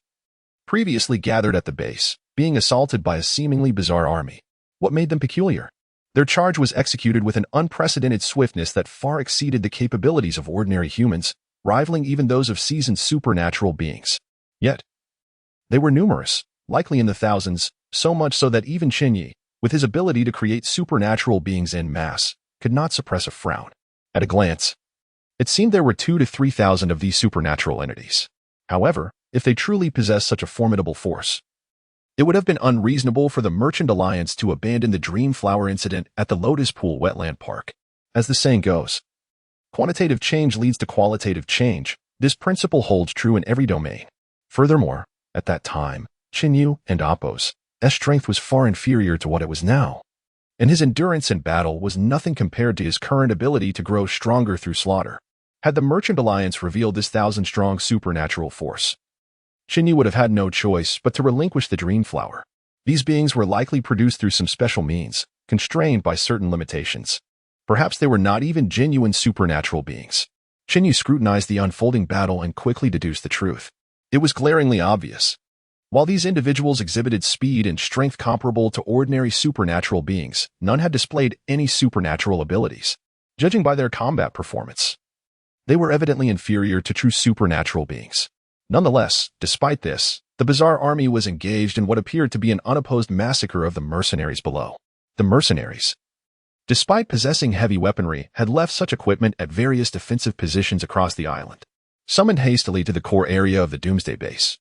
previously gathered at the base, being assaulted by a seemingly bizarre army. What made them peculiar? Their charge was executed with an unprecedented swiftness that far exceeded the capabilities of ordinary humans, rivaling even those of seasoned supernatural beings. Yet, they were numerous, likely in the thousands, so much so that even Chen Ye, with his ability to create supernatural beings en masse, could not suppress a frown. At a glance, it seemed there were 2,000 to 3,000 of these supernatural entities. However, if they truly possessed such a formidable force, it would have been unreasonable for the Merchant Alliance to abandon the Dreamflower incident at the Lotus Pool Wetland Park. As the saying goes, quantitative change leads to qualitative change. This principle holds true in every domain. Furthermore, at that time, Chen Ye and Appos' strength was far inferior to what it was now, and his endurance in battle was nothing compared to his current ability to grow stronger through slaughter. Had the Merchant Alliance revealed this 1,000-strong supernatural force, Chen Ye would have had no choice but to relinquish the Dreamflower. These beings were likely produced through some special means, constrained by certain limitations. Perhaps they were not even genuine supernatural beings. Chen Ye scrutinized the unfolding battle and quickly deduced the truth. It was glaringly obvious. While these individuals exhibited speed and strength comparable to ordinary supernatural beings, none had displayed any supernatural abilities. Judging by their combat performance, they were evidently inferior to true supernatural beings. Nonetheless, despite this, the bizarre army was engaged in what appeared to be an unopposed massacre of the mercenaries below. The mercenaries, despite possessing heavy weaponry, had left such equipment at various defensive positions across the island. Summoned hastily to the core area of the Doomsday Base,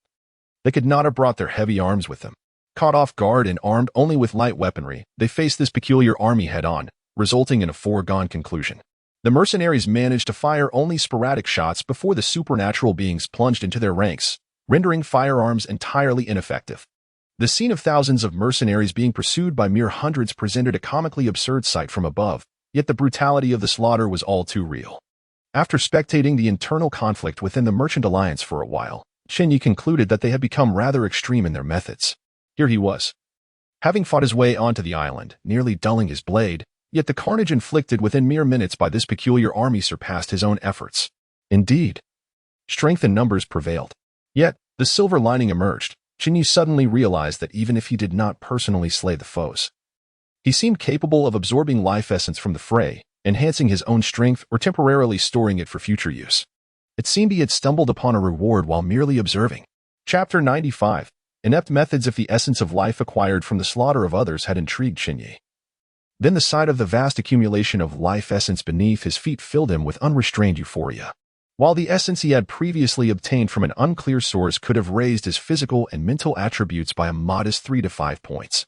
they could not have brought their heavy arms with them. Caught off guard and armed only with light weaponry, they faced this peculiar army head-on, resulting in a foregone conclusion. The mercenaries managed to fire only sporadic shots before the supernatural beings plunged into their ranks, rendering firearms entirely ineffective. The scene of thousands of mercenaries being pursued by mere hundreds presented a comically absurd sight from above, yet the brutality of the slaughter was all too real. After spectating the internal conflict within the Merchant Alliance for a while, Chen Ye concluded that they had become rather extreme in their methods. Here he was, having fought his way onto the island, nearly dulling his blade, yet the carnage inflicted within mere minutes by this peculiar army surpassed his own efforts. Indeed, strength in numbers prevailed. Yet, the silver lining emerged. Chen Ye suddenly realized that even if he did not personally slay the foes, he seemed capable of absorbing life essence from the fray, enhancing his own strength or temporarily storing it for future use. It seemed he had stumbled upon a reward while merely observing. Chapter 95. Inept methods. If the essence of life acquired from the slaughter of others had intrigued Chen Ye, then the sight of the vast accumulation of life essence beneath his feet filled him with unrestrained euphoria. While the essence he had previously obtained from an unclear source could have raised his physical and mental attributes by a modest 3 to 5 points,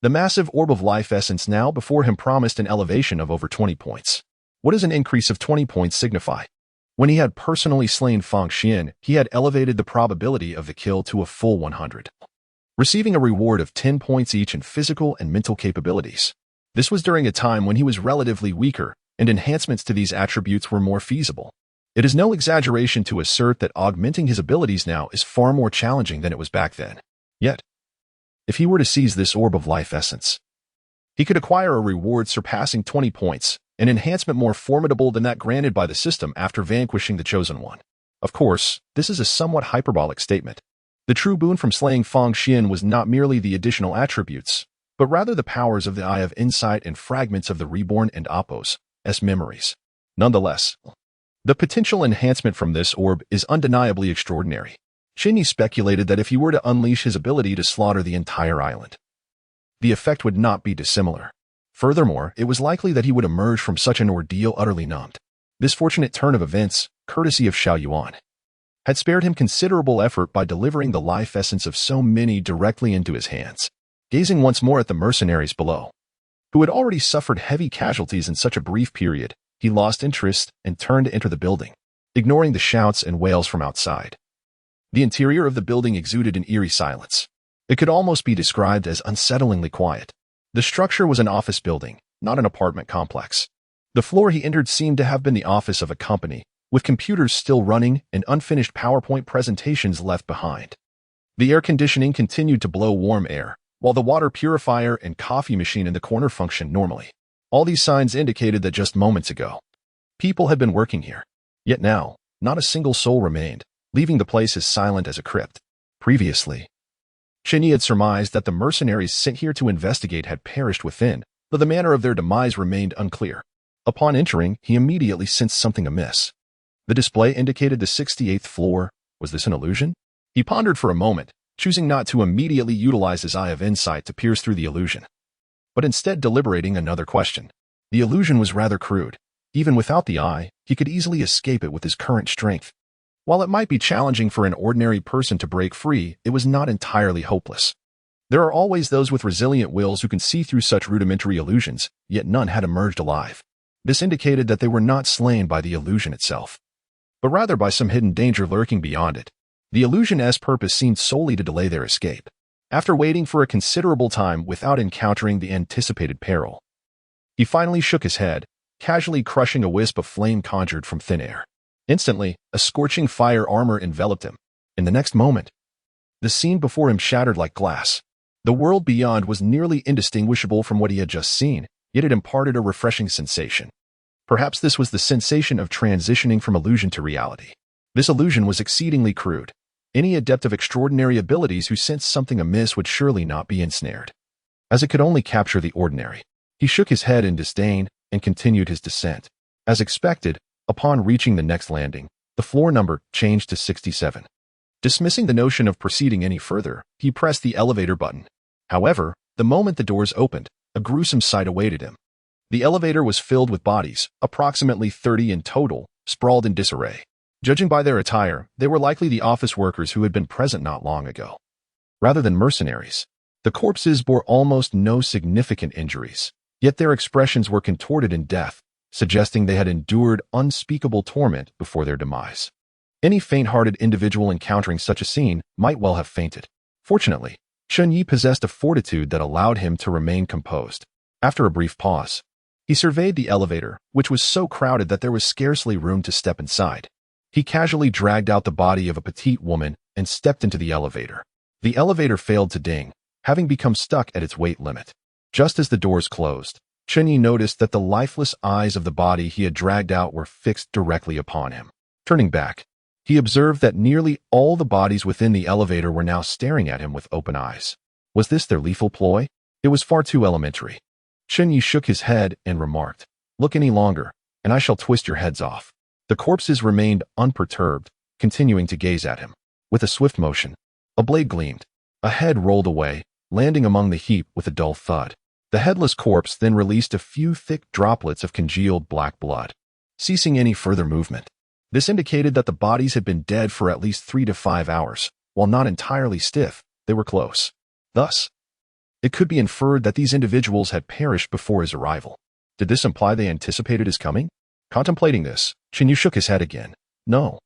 the massive orb of life essence now before him promised an elevation of over 20 points. What does an increase of 20 points signify? When he had personally slain Fang Xian, he had elevated the probability of the kill to a full 100, receiving a reward of 10 points each in physical and mental capabilities. This was during a time when he was relatively weaker, and enhancements to these attributes were more feasible. It is no exaggeration to assert that augmenting his abilities now is far more challenging than it was back then. Yet, if he were to seize this orb of life essence, he could acquire a reward surpassing 20 points, an enhancement more formidable than that granted by the system after vanquishing the Chosen One. Of course, this is a somewhat hyperbolic statement. The true boon from slaying Fang Xian was not merely the additional attributes, but rather the powers of the Eye of Insight and fragments of the Reborn and Appos as memories. Nonetheless, the potential enhancement from this orb is undeniably extraordinary. Chen Ye speculated that if he were to unleash his ability to slaughter the entire island, the effect would not be dissimilar. Furthermore, it was likely that he would emerge from such an ordeal utterly numbed. This fortunate turn of events, courtesy of Xiao Yuan, had spared him considerable effort by delivering the life essence of so many directly into his hands. Gazing once more at the mercenaries below, who had already suffered heavy casualties in such a brief period, he lost interest and turned to enter the building, ignoring the shouts and wails from outside. The interior of the building exuded an eerie silence. It could almost be described as unsettlingly quiet. The structure was an office building, not an apartment complex. The floor he entered seemed to have been the office of a company, with computers still running and unfinished PowerPoint presentations left behind. The air conditioning continued to blow warm air, while the water purifier and coffee machine in the corner functioned normally. All these signs indicated that just moments ago, people had been working here. Yet now, not a single soul remained, leaving the place as silent as a crypt. Previously, Chen Ye had surmised that the mercenaries sent here to investigate had perished within, though the manner of their demise remained unclear. Upon entering, he immediately sensed something amiss. The display indicated the 68th floor. Was this an illusion? He pondered for a moment, choosing not to immediately utilize his Eye of Insight to pierce through the illusion, but instead deliberating another question. The illusion was rather crude. Even without the eye, he could easily escape it with his current strength. While it might be challenging for an ordinary person to break free, it was not entirely hopeless. There are always those with resilient wills who can see through such rudimentary illusions, yet none had emerged alive. This indicated that they were not slain by the illusion itself, but rather by some hidden danger lurking beyond it. The illusion's purpose seemed solely to delay their escape. After waiting for a considerable time without encountering the anticipated peril, he finally shook his head, casually crushing a wisp of flame conjured from thin air. Instantly, a scorching fire armor enveloped him. In the next moment, the scene before him shattered like glass. The world beyond was nearly indistinguishable from what he had just seen, yet it imparted a refreshing sensation. Perhaps this was the sensation of transitioning from illusion to reality. This illusion was exceedingly crude. Any adept of extraordinary abilities who sensed something amiss would surely not be ensnared, as it could only capture the ordinary. He shook his head in disdain and continued his descent. As expected, upon reaching the next landing, the floor number changed to 67. Dismissing the notion of proceeding any further, he pressed the elevator button. However, the moment the doors opened, a gruesome sight awaited him. The elevator was filled with bodies, approximately 30 in total, sprawled in disarray. Judging by their attire, they were likely the office workers who had been present not long ago, rather than mercenaries. The corpses bore almost no significant injuries, yet their expressions were contorted in death, suggesting they had endured unspeakable torment before their demise. Any faint-hearted individual encountering such a scene might well have fainted. Fortunately, Chen Ye possessed a fortitude that allowed him to remain composed. After a brief pause, he surveyed the elevator, which was so crowded that there was scarcely room to step inside. He casually dragged out the body of a petite woman and stepped into the elevator. The elevator failed to ding, having become stuck at its weight limit. Just as the doors closed, Chen Ye noticed that the lifeless eyes of the body he had dragged out were fixed directly upon him. Turning back, he observed that nearly all the bodies within the elevator were now staring at him with open eyes. Was this their lethal ploy? It was far too elementary. Chen Ye shook his head and remarked, "Look any longer, and I shall twist your heads off." The corpses remained unperturbed, continuing to gaze at him. With a swift motion, a blade gleamed. A head rolled away, landing among the heap with a dull thud. The headless corpse then released a few thick droplets of congealed black blood, ceasing any further movement. This indicated that the bodies had been dead for at least 3 to 5 hours. While not entirely stiff, they were close. Thus, it could be inferred that these individuals had perished before his arrival. Did this imply they anticipated his coming? Contemplating this, Chen Ye shook his head again. No.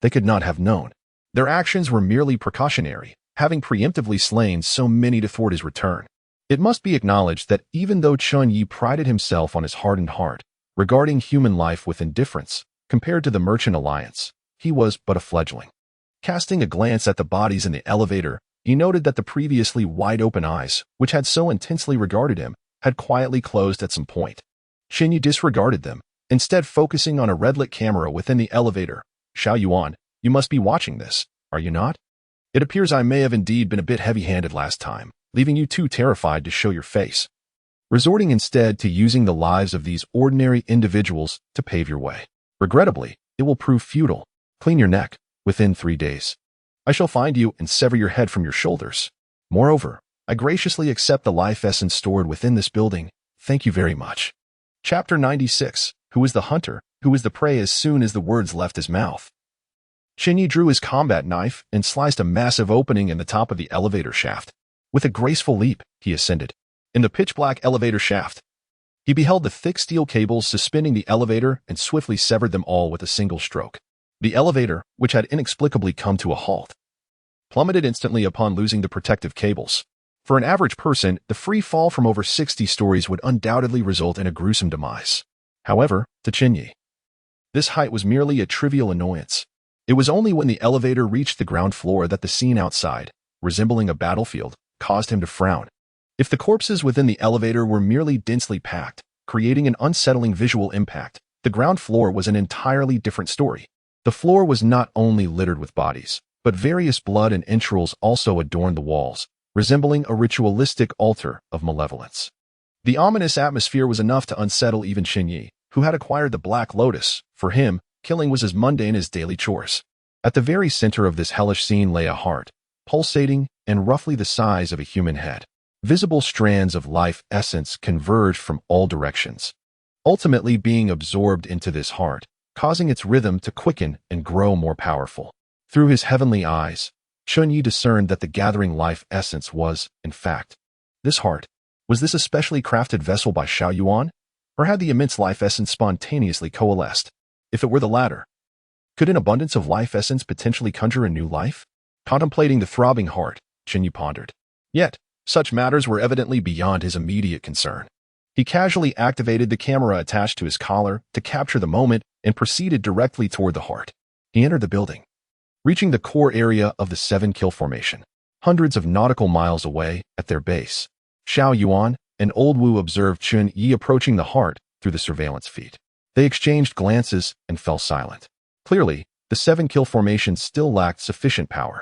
They could not have known. Their actions were merely precautionary, having preemptively slain so many to thwart his return. It must be acknowledged that even though Chen Ye prided himself on his hardened heart, regarding human life with indifference, compared to the Merchant Alliance, he was but a fledgling. Casting a glance at the bodies in the elevator, he noted that the previously wide-open eyes, which had so intensely regarded him, had quietly closed at some point. Chen Ye disregarded them, instead focusing on a red-lit camera within the elevator. Xiao Yuan, you must be watching this, are you not? It appears I may have indeed been a bit heavy-handed last time, leaving you too terrified to show your face. Resorting instead to using the lives of these ordinary individuals to pave your way. Regrettably, it will prove futile. Clean your neck. Within 3 days, I shall find you and sever your head from your shoulders. Moreover, I graciously accept the life essence stored within this building. Thank you very much. Chapter 96. Who is the hunter? Who is the prey? As soon as the words left his mouth, Chen Ye drew his combat knife and sliced a massive opening in the top of the elevator shaft. With a graceful leap, he ascended. In the pitch-black elevator shaft, he beheld the thick steel cables suspending the elevator and swiftly severed them all with a single stroke. The elevator, which had inexplicably come to a halt, plummeted instantly upon losing the protective cables. For an average person, the free fall from over 60 stories would undoubtedly result in a gruesome demise. However, to Chen Ye, this height was merely a trivial annoyance. It was only when the elevator reached the ground floor that the scene outside, resembling a battlefield, caused him to frown. If the corpses within the elevator were merely densely packed, creating an unsettling visual impact, the ground floor was an entirely different story. The floor was not only littered with bodies, but various blood and entrails also adorned the walls, resembling a ritualistic altar of malevolence. The ominous atmosphere was enough to unsettle even Chen Ye, who had acquired the Black Lotus. For him, killing was as mundane as daily chores. At the very center of this hellish scene lay a heart, pulsating and roughly the size of a human head. Visible strands of life essence converged from all directions, ultimately being absorbed into this heart, causing its rhythm to quicken and grow more powerful. Through his heavenly eyes, Chen Ye discerned that the gathering life essence was, in fact, this heart. Was this a specially crafted vessel by Xiao Yuan? Or had the immense life essence spontaneously coalesced? If it were the latter, could an abundance of life essence potentially conjure a new life? Contemplating the throbbing heart, Chen Ye pondered. Yet, such matters were evidently beyond his immediate concern. He casually activated the camera attached to his collar to capture the moment and proceeded directly toward the heart. He entered the building, reaching the core area of the 7-kill formation, hundreds of nautical miles away at their base. Xiao Yuan and Old Wu observed Chen Ye approaching the heart through the surveillance feed. They exchanged glances and fell silent. Clearly, the 7-kill formation still lacked sufficient power.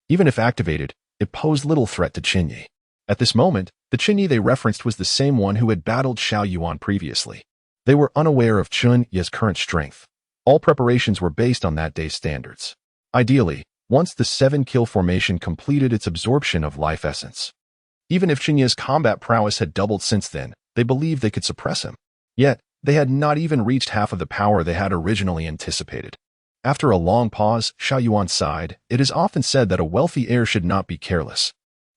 Even if activated, it posed little threat to Chen Ye. At this moment, the Chen Ye they referenced was the same one who had battled Xiao Yuan previously. They were unaware of Chen Ye's current strength. All preparations were based on that day's standards. Ideally, once the 7-kill formation completed its absorption of life essence. Even if Chen Ye's combat prowess had doubled since then, they believed they could suppress him. Yet, they had not even reached half of the power they had originally anticipated. After a long pause, Xiao Yuan sighed. It is often said that a wealthy heir should not be careless.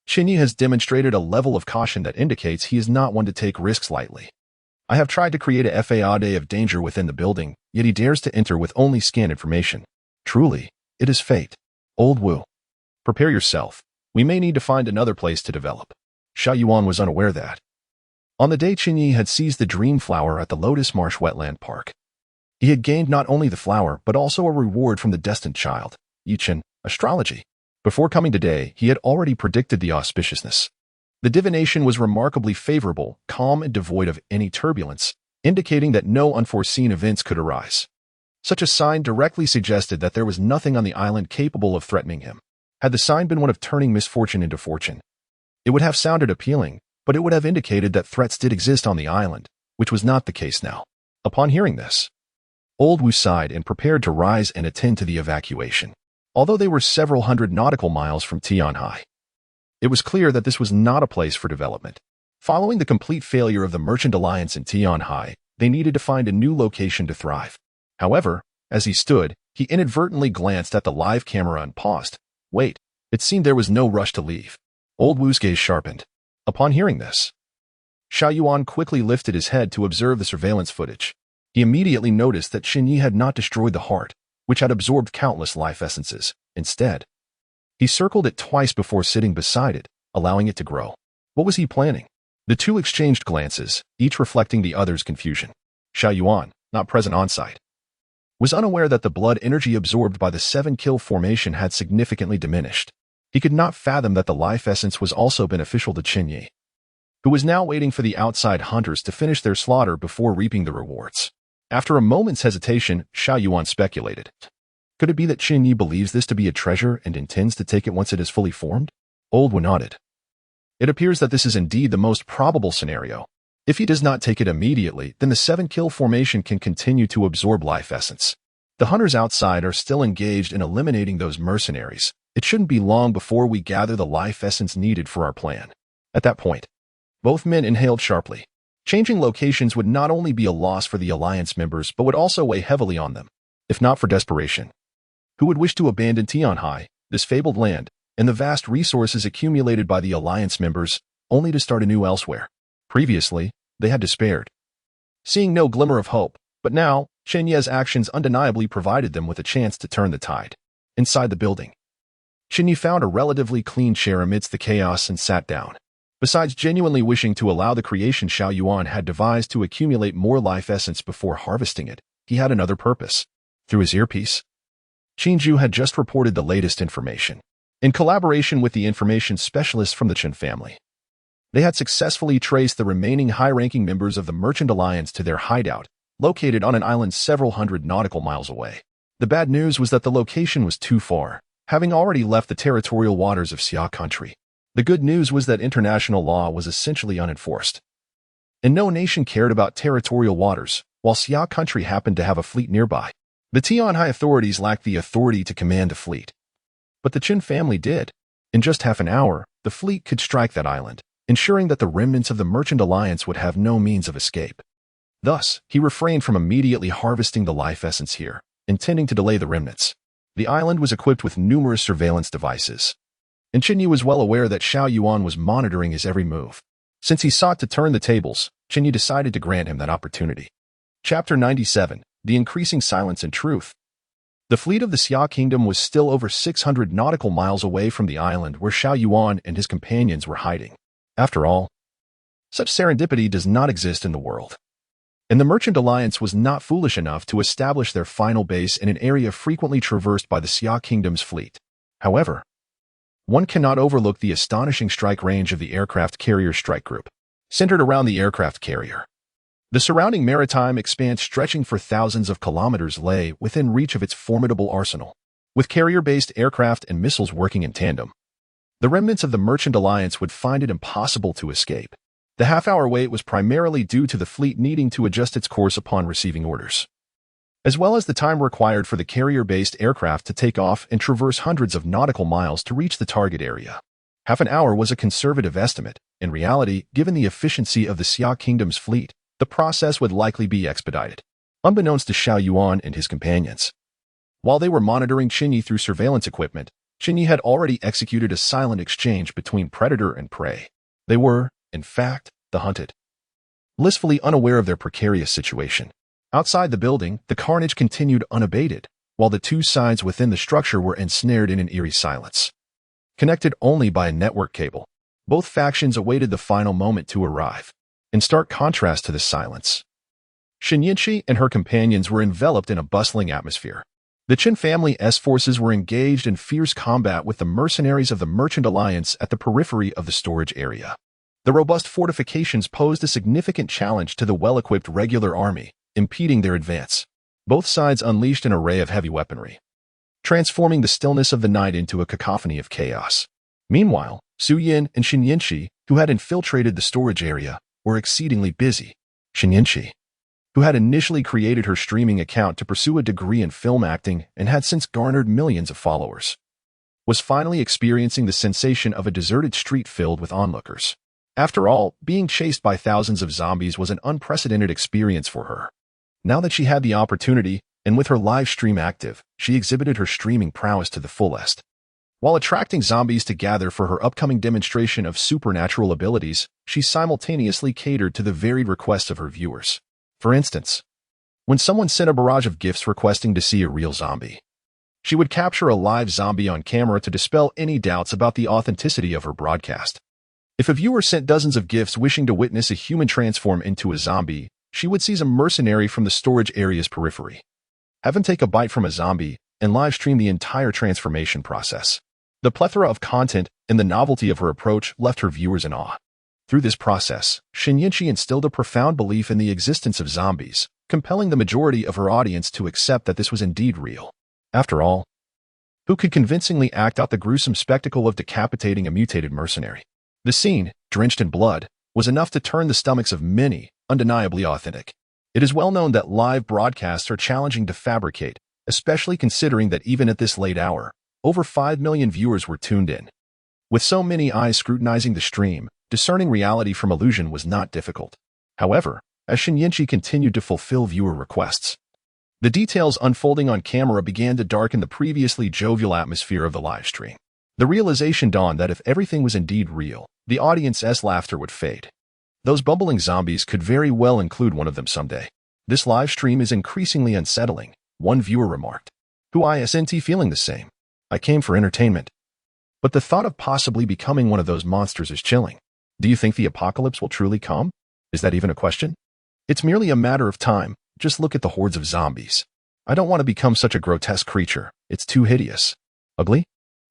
Chen Ye has demonstrated a level of caution that indicates he is not one to take risks lightly. I have tried to create a facade of danger within the building, yet he dares to enter with only scanned information. Truly, it is fate. Old Wu, prepare yourself. We may need to find another place to develop. Xiao Yuan was unaware that, on the day Chen Ye had seized the dream flower at the Lotus Marsh Wetland Park, he had gained not only the flower but also a reward from the destined child, Yichen, astrology. Before coming today, he had already predicted the auspiciousness. The divination was remarkably favorable, calm and devoid of any turbulence, indicating that no unforeseen events could arise. Such a sign directly suggested that there was nothing on the island capable of threatening him. Had the sign been one of turning misfortune into fortune, it would have sounded appealing, but it would have indicated that threats did exist on the island, which was not the case now. Upon hearing this, Old Wu sighed and prepared to rise and attend to the evacuation. although they were several hundred nautical miles from Tianhai. It was clear that this was not a place for development. Following the complete failure of the Merchant Alliance in Tianhai, they needed to find a new location to thrive. However, as he stood, he inadvertently glanced at the live camera and paused. Wait, it seemed there was no rush to leave. Old Wu's gaze sharpened. Upon hearing this, Xiao Yuan quickly lifted his head to observe the surveillance footage. He immediately noticed that Chen Ye had not destroyed the heart, which had absorbed countless life essences. Instead, he circled it twice before sitting beside it, allowing it to grow. What was he planning? The two exchanged glances, each reflecting the other's confusion. Xiao Yuan, not present on site, was unaware that the blood energy absorbed by the 7-kill formation had significantly diminished. He could not fathom that the life essence was also beneficial to Chen Ye, who was now waiting for the outside hunters to finish their slaughter before reaping the rewards. After a moment's hesitation, Xiao Yuan speculated. Could it be that Chen Ye believes this to be a treasure and intends to take it once it is fully formed? Old Wu nodded. It appears that this is indeed the most probable scenario. If he does not take it immediately, then the 7-kill formation can continue to absorb life essence. The hunters outside are still engaged in eliminating those mercenaries. It shouldn't be long before we gather the life essence needed for our plan. At that point, both men inhaled sharply. Changing locations would not only be a loss for the Alliance members, but would also weigh heavily on them, if not for desperation. Who would wish to abandon Tianhai, this fabled land, and the vast resources accumulated by the Alliance members, only to start anew elsewhere? Previously, they had despaired, seeing no glimmer of hope, but now, Chen Ye's actions undeniably provided them with a chance to turn the tide. Inside the building, Chen Ye found a relatively clean chair amidst the chaos and sat down. Besides genuinely wishing to allow the creation Xiao Yuan had devised to accumulate more life essence before harvesting it, he had another purpose. Through his earpiece, Qingzhu had just reported the latest information. In collaboration with the information specialists from the Chen family, they had successfully traced the remaining high-ranking members of the Merchant Alliance to their hideout, located on an island several hundred nautical miles away. The bad news was that the location was too far, having already left the territorial waters of Xia country. The good news was that international law was essentially unenforced, and no nation cared about territorial waters, while Xia country happened to have a fleet nearby. The Tianhai authorities lacked the authority to command a fleet, but the Chen family did. In just half an hour, the fleet could strike that island, ensuring that the remnants of the Merchant Alliance would have no means of escape. Thus, he refrained from immediately harvesting the life essence here, intending to delay the remnants. The island was equipped with numerous surveillance devices, and Chen Ye was well aware that Xiao Yuan was monitoring his every move. Since he sought to turn the tables, Chen Ye decided to grant him that opportunity. Chapter 97, The Increasing Silence and Truth. The fleet of the Xia Kingdom was still over 600 nautical miles away from the island where Xiao Yuan and his companions were hiding. After all, such serendipity does not exist in the world, and the Merchant Alliance was not foolish enough to establish their final base in an area frequently traversed by the Xia Kingdom's fleet. However, one cannot overlook the astonishing strike range of the aircraft carrier strike group, centered around the aircraft carrier. The surrounding maritime expanse stretching for thousands of kilometers lay within reach of its formidable arsenal, with carrier-based aircraft and missiles working in tandem. The remnants of the Merchant Alliance would find it impossible to escape. The half-hour wait was primarily due to the fleet needing to adjust its course upon receiving orders, as well as the time required for the carrier-based aircraft to take off and traverse hundreds of nautical miles to reach the target area. Half an hour was a conservative estimate. In reality, given the efficiency of the Xia Kingdom's fleet, the process would likely be expedited. Unbeknownst to Xiao Yuan and his companions, while they were monitoring Chen Ye through surveillance equipment, Chen Ye had already executed a silent exchange between predator and prey. They were, in fact, the hunted, blissfully unaware of their precarious situation. Outside the building, the carnage continued unabated, while the two sides within the structure were ensnared in an eerie silence. Connected only by a network cable, both factions awaited the final moment to arrive. In stark contrast to this silence, Chen Ye and her companions were enveloped in a bustling atmosphere. The Chen family's forces were engaged in fierce combat with the mercenaries of the Merchant Alliance at the periphery of the storage area. The robust fortifications posed a significant challenge to the well-equipped regular army, impeding their advance. Both sides unleashed an array of heavy weaponry, transforming the stillness of the night into a cacophony of chaos. Meanwhile, Su Yin and Chen Ye, who had infiltrated the storage area, were exceedingly busy. Chen Ye, who had initially created her streaming account to pursue a degree in film acting and had since garnered millions of followers, was finally experiencing the sensation of a deserted street filled with onlookers. After all, being chased by thousands of zombies was an unprecedented experience for her. Now that she had the opportunity, and with her live stream active, she exhibited her streaming prowess to the fullest. While attracting zombies to gather for her upcoming demonstration of supernatural abilities, she simultaneously catered to the varied requests of her viewers. For instance, when someone sent a barrage of gifts requesting to see a real zombie, she would capture a live zombie on camera to dispel any doubts about the authenticity of her broadcast. If a viewer sent dozens of gifts wishing to witness a human transform into a zombie, she would seize a mercenary from the storage area's periphery, have him take a bite from a zombie, and live stream the entire transformation process. The plethora of content and the novelty of her approach left her viewers in awe. Through this process, Chen Ye instilled a profound belief in the existence of zombies, compelling the majority of her audience to accept that this was indeed real. After all, who could convincingly act out the gruesome spectacle of decapitating a mutated mercenary? The scene, drenched in blood, was enough to turn the stomachs of many, undeniably authentic. It is well known that live broadcasts are challenging to fabricate, especially considering that even at this late hour, over 5 million viewers were tuned in. With so many eyes scrutinizing the stream, discerning reality from illusion was not difficult. However, as Chen Ye continued to fulfill viewer requests, the details unfolding on camera began to darken the previously jovial atmosphere of the live stream. The realization dawned that if everything was indeed real, the audience's laughter would fade. Those bumbling zombies could very well include one of them someday. This live stream is increasingly unsettling, one viewer remarked. Who isn't feeling the same? I came for entertainment. But the thought of possibly becoming one of those monsters is chilling. Do you think the apocalypse will truly come? Is that even a question? It's merely a matter of time. Just look at the hordes of zombies. I don't want to become such a grotesque creature. It's too hideous. Ugly?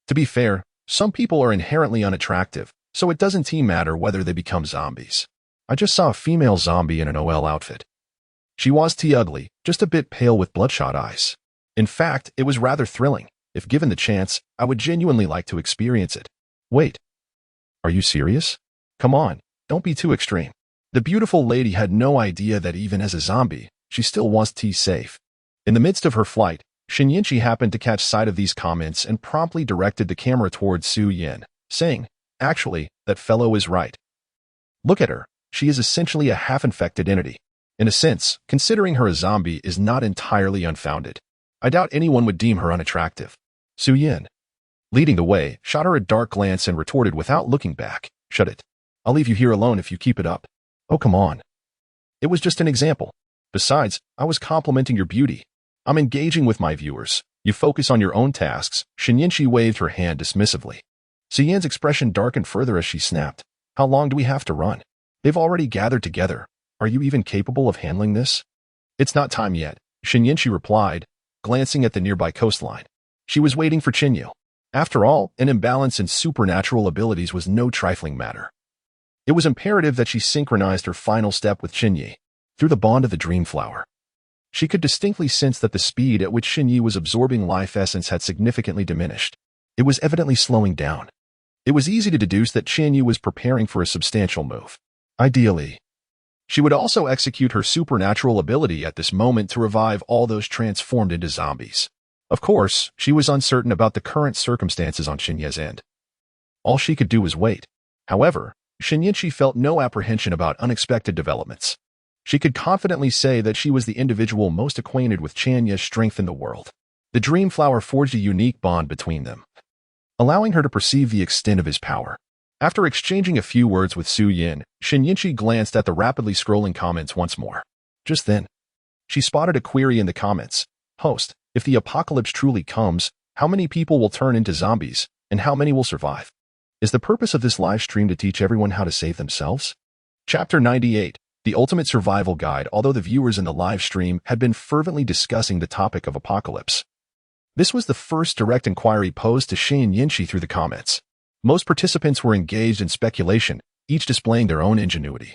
To be fair, some people are inherently unattractive, so it doesn't matter whether they become zombies. I just saw a female zombie in an OL outfit. She was ugly, just a bit pale with bloodshot eyes. In fact, it was rather thrilling. If given the chance, I would genuinely like to experience it. Wait. Are you serious? Come on, don't be too extreme. The beautiful lady had no idea that even as a zombie, she still was safe. In the midst of her flight, Chen Ye happened to catch sight of these comments and promptly directed the camera towards Su Yin, saying, "Actually, that fellow is right. Look at her. She is essentially a half-infected entity. In a sense, considering her a zombie is not entirely unfounded. I doubt anyone would deem her unattractive." Su Yin, leading the way, shot her a dark glance and retorted without looking back, "Shut it. I'll leave you here alone if you keep it up." "Oh, come on. It was just an example. Besides, I was complimenting your beauty. I'm engaging with my viewers. You focus on your own tasks." Chen Ye waved her hand dismissively. Su Yin's expression darkened further as she snapped, "How long do we have to run? They've already gathered together. Are you even capable of handling this?" "It's not time yet," Chen Ye replied, glancing at the nearby coastline. She was waiting for Chen Ye. After all, an imbalance in supernatural abilities was no trifling matter. It was imperative that she synchronized her final step with Chen Ye. Through the bond of the dream flower, she could distinctly sense that the speed at which Chen Ye was absorbing life essence had significantly diminished. It was evidently slowing down. It was easy to deduce that Chen Ye was preparing for a substantial move. Ideally, she would also execute her supernatural ability at this moment to revive all those transformed into zombies. Of course, she was uncertain about the current circumstances on Chen Ye's end. All she could do was wait. However, Chen Ye felt no apprehension about unexpected developments. She could confidently say that she was the individual most acquainted with Chen Ye's strength in the world. The dream flower forged a unique bond between them, allowing her to perceive the extent of his power. After exchanging a few words with Su Yin, Chen Ye glanced at the rapidly scrolling comments once more. Just then, she spotted a query in the comments. "Host, if the apocalypse truly comes, how many people will turn into zombies, and how many will survive? Is the purpose of this live stream to teach everyone how to save themselves?" Chapter 98. The Ultimate Survival Guide. Although the viewers in the live stream had been fervently discussing the topic of apocalypse, this was the first direct inquiry posed to Chen Ye through the comments. Most participants were engaged in speculation, each displaying their own ingenuity,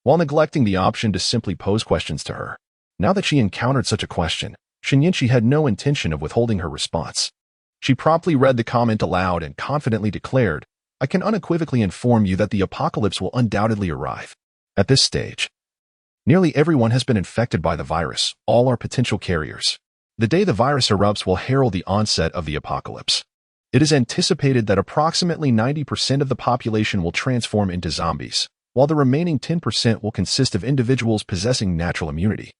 while neglecting the option to simply pose questions to her. Now that she encountered such a question, Chen Ye had no intention of withholding her response. She promptly read the comment aloud and confidently declared, "I can unequivocally inform you that the apocalypse will undoubtedly arrive. At this stage, Nearly everyone has been infected by the virus. All are potential carriers. The day the virus erupts will herald the onset of the apocalypse. It is anticipated that approximately 90% of the population will transform into zombies, while the remaining 10% will consist of individuals possessing natural immunity,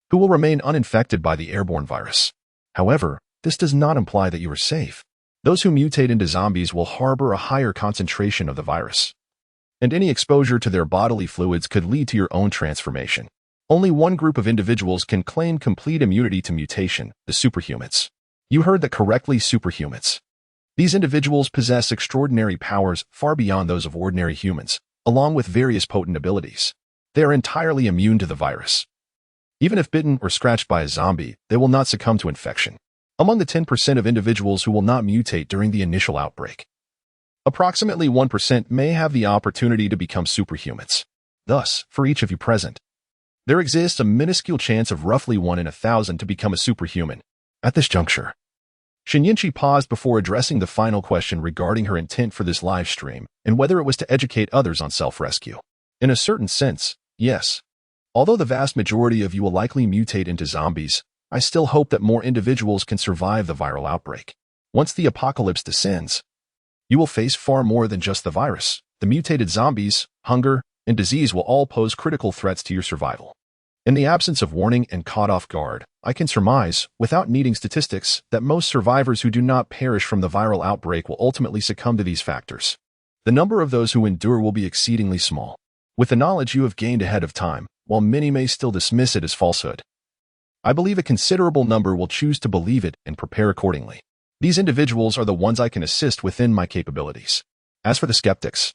who will remain uninfected by the airborne virus. However, this does not imply that you are safe. Those who mutate into zombies will harbor a higher concentration of the virus, and any exposure to their bodily fluids could lead to your own transformation. Only one group of individuals can claim complete immunity to mutation, the superhumans. You heard that correctly, superhumans. These individuals possess extraordinary powers far beyond those of ordinary humans, along with various potent abilities. They are entirely immune to the virus. Even if bitten or scratched by a zombie, they will not succumb to infection. Among the 10% of individuals who will not mutate during the initial outbreak, approximately 1% may have the opportunity to become superhumans. Thus, for each of you present, there exists a minuscule chance of roughly 1 in 1,000 to become a superhuman. At this juncture, Chen Ye paused before addressing the final question regarding her intent for this live stream and whether it was to educate others on self-rescue. In a certain sense, yes. Although the vast majority of you will likely mutate into zombies, I still hope that more individuals can survive the viral outbreak. Once the apocalypse descends, you will face far more than just the virus. The mutated zombies, hunger, and disease will all pose critical threats to your survival. In the absence of warning and caught off guard, I can surmise, without needing statistics, that most survivors who do not perish from the viral outbreak will ultimately succumb to these factors. The number of those who endure will be exceedingly small. With the knowledge you have gained ahead of time, while many may still dismiss it as falsehood, I believe a considerable number will choose to believe it and prepare accordingly. These individuals are the ones I can assist within my capabilities. As for the skeptics,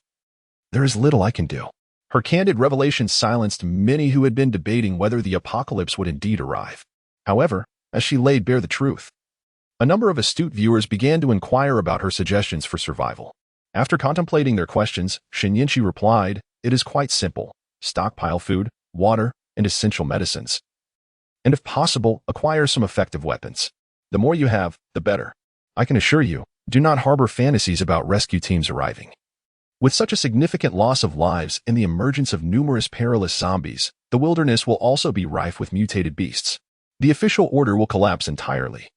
there is little I can do. Her candid revelation silenced many who had been debating whether the apocalypse would indeed arrive. However, as she laid bare the truth, a number of astute viewers began to inquire about her suggestions for survival. After contemplating their questions, Chen Ye replied, "It is quite simple. Stockpile food, water, and essential medicines. And if possible, acquire some effective weapons. The more you have, the better. I can assure you, do not harbor fantasies about rescue teams arriving. With such a significant loss of lives and the emergence of numerous perilous zombies, the wilderness will also be rife with mutated beasts. The official order will collapse entirely.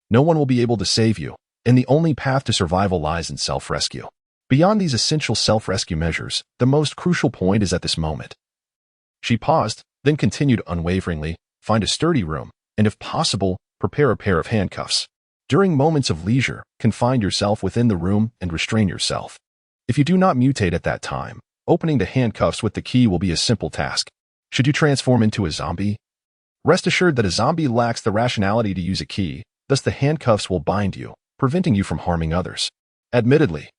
No one will be able to save you, and the only path to survival lies in self-rescue. Beyond these essential self-rescue measures, the most crucial point is at this moment." She paused, then continued unwaveringly, "Find a sturdy room, and if possible, prepare a pair of handcuffs. During moments of leisure, confine yourself within the room and restrain yourself. If you do not mutate at that time, opening the handcuffs with the key will be a simple task. Should you transform into a zombie, rest assured that a zombie lacks the rationality to use a key, thus the handcuffs will bind you, preventing you from harming others. Admittedly,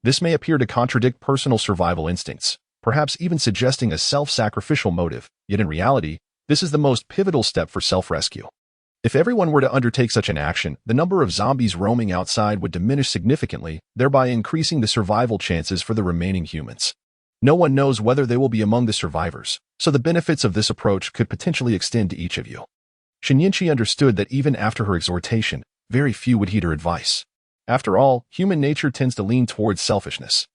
this may appear to contradict personal survival instincts, perhaps even suggesting a self-sacrificial motive, yet in reality, this is the most pivotal step for self-rescue. If everyone were to undertake such an action, the number of zombies roaming outside would diminish significantly, thereby increasing the survival chances for the remaining humans. No one knows whether they will be among the survivors, so the benefits of this approach could potentially extend to each of you." Chen Ye understood that even after her exhortation, very few would heed her advice. After all, human nature tends to lean towards selfishness.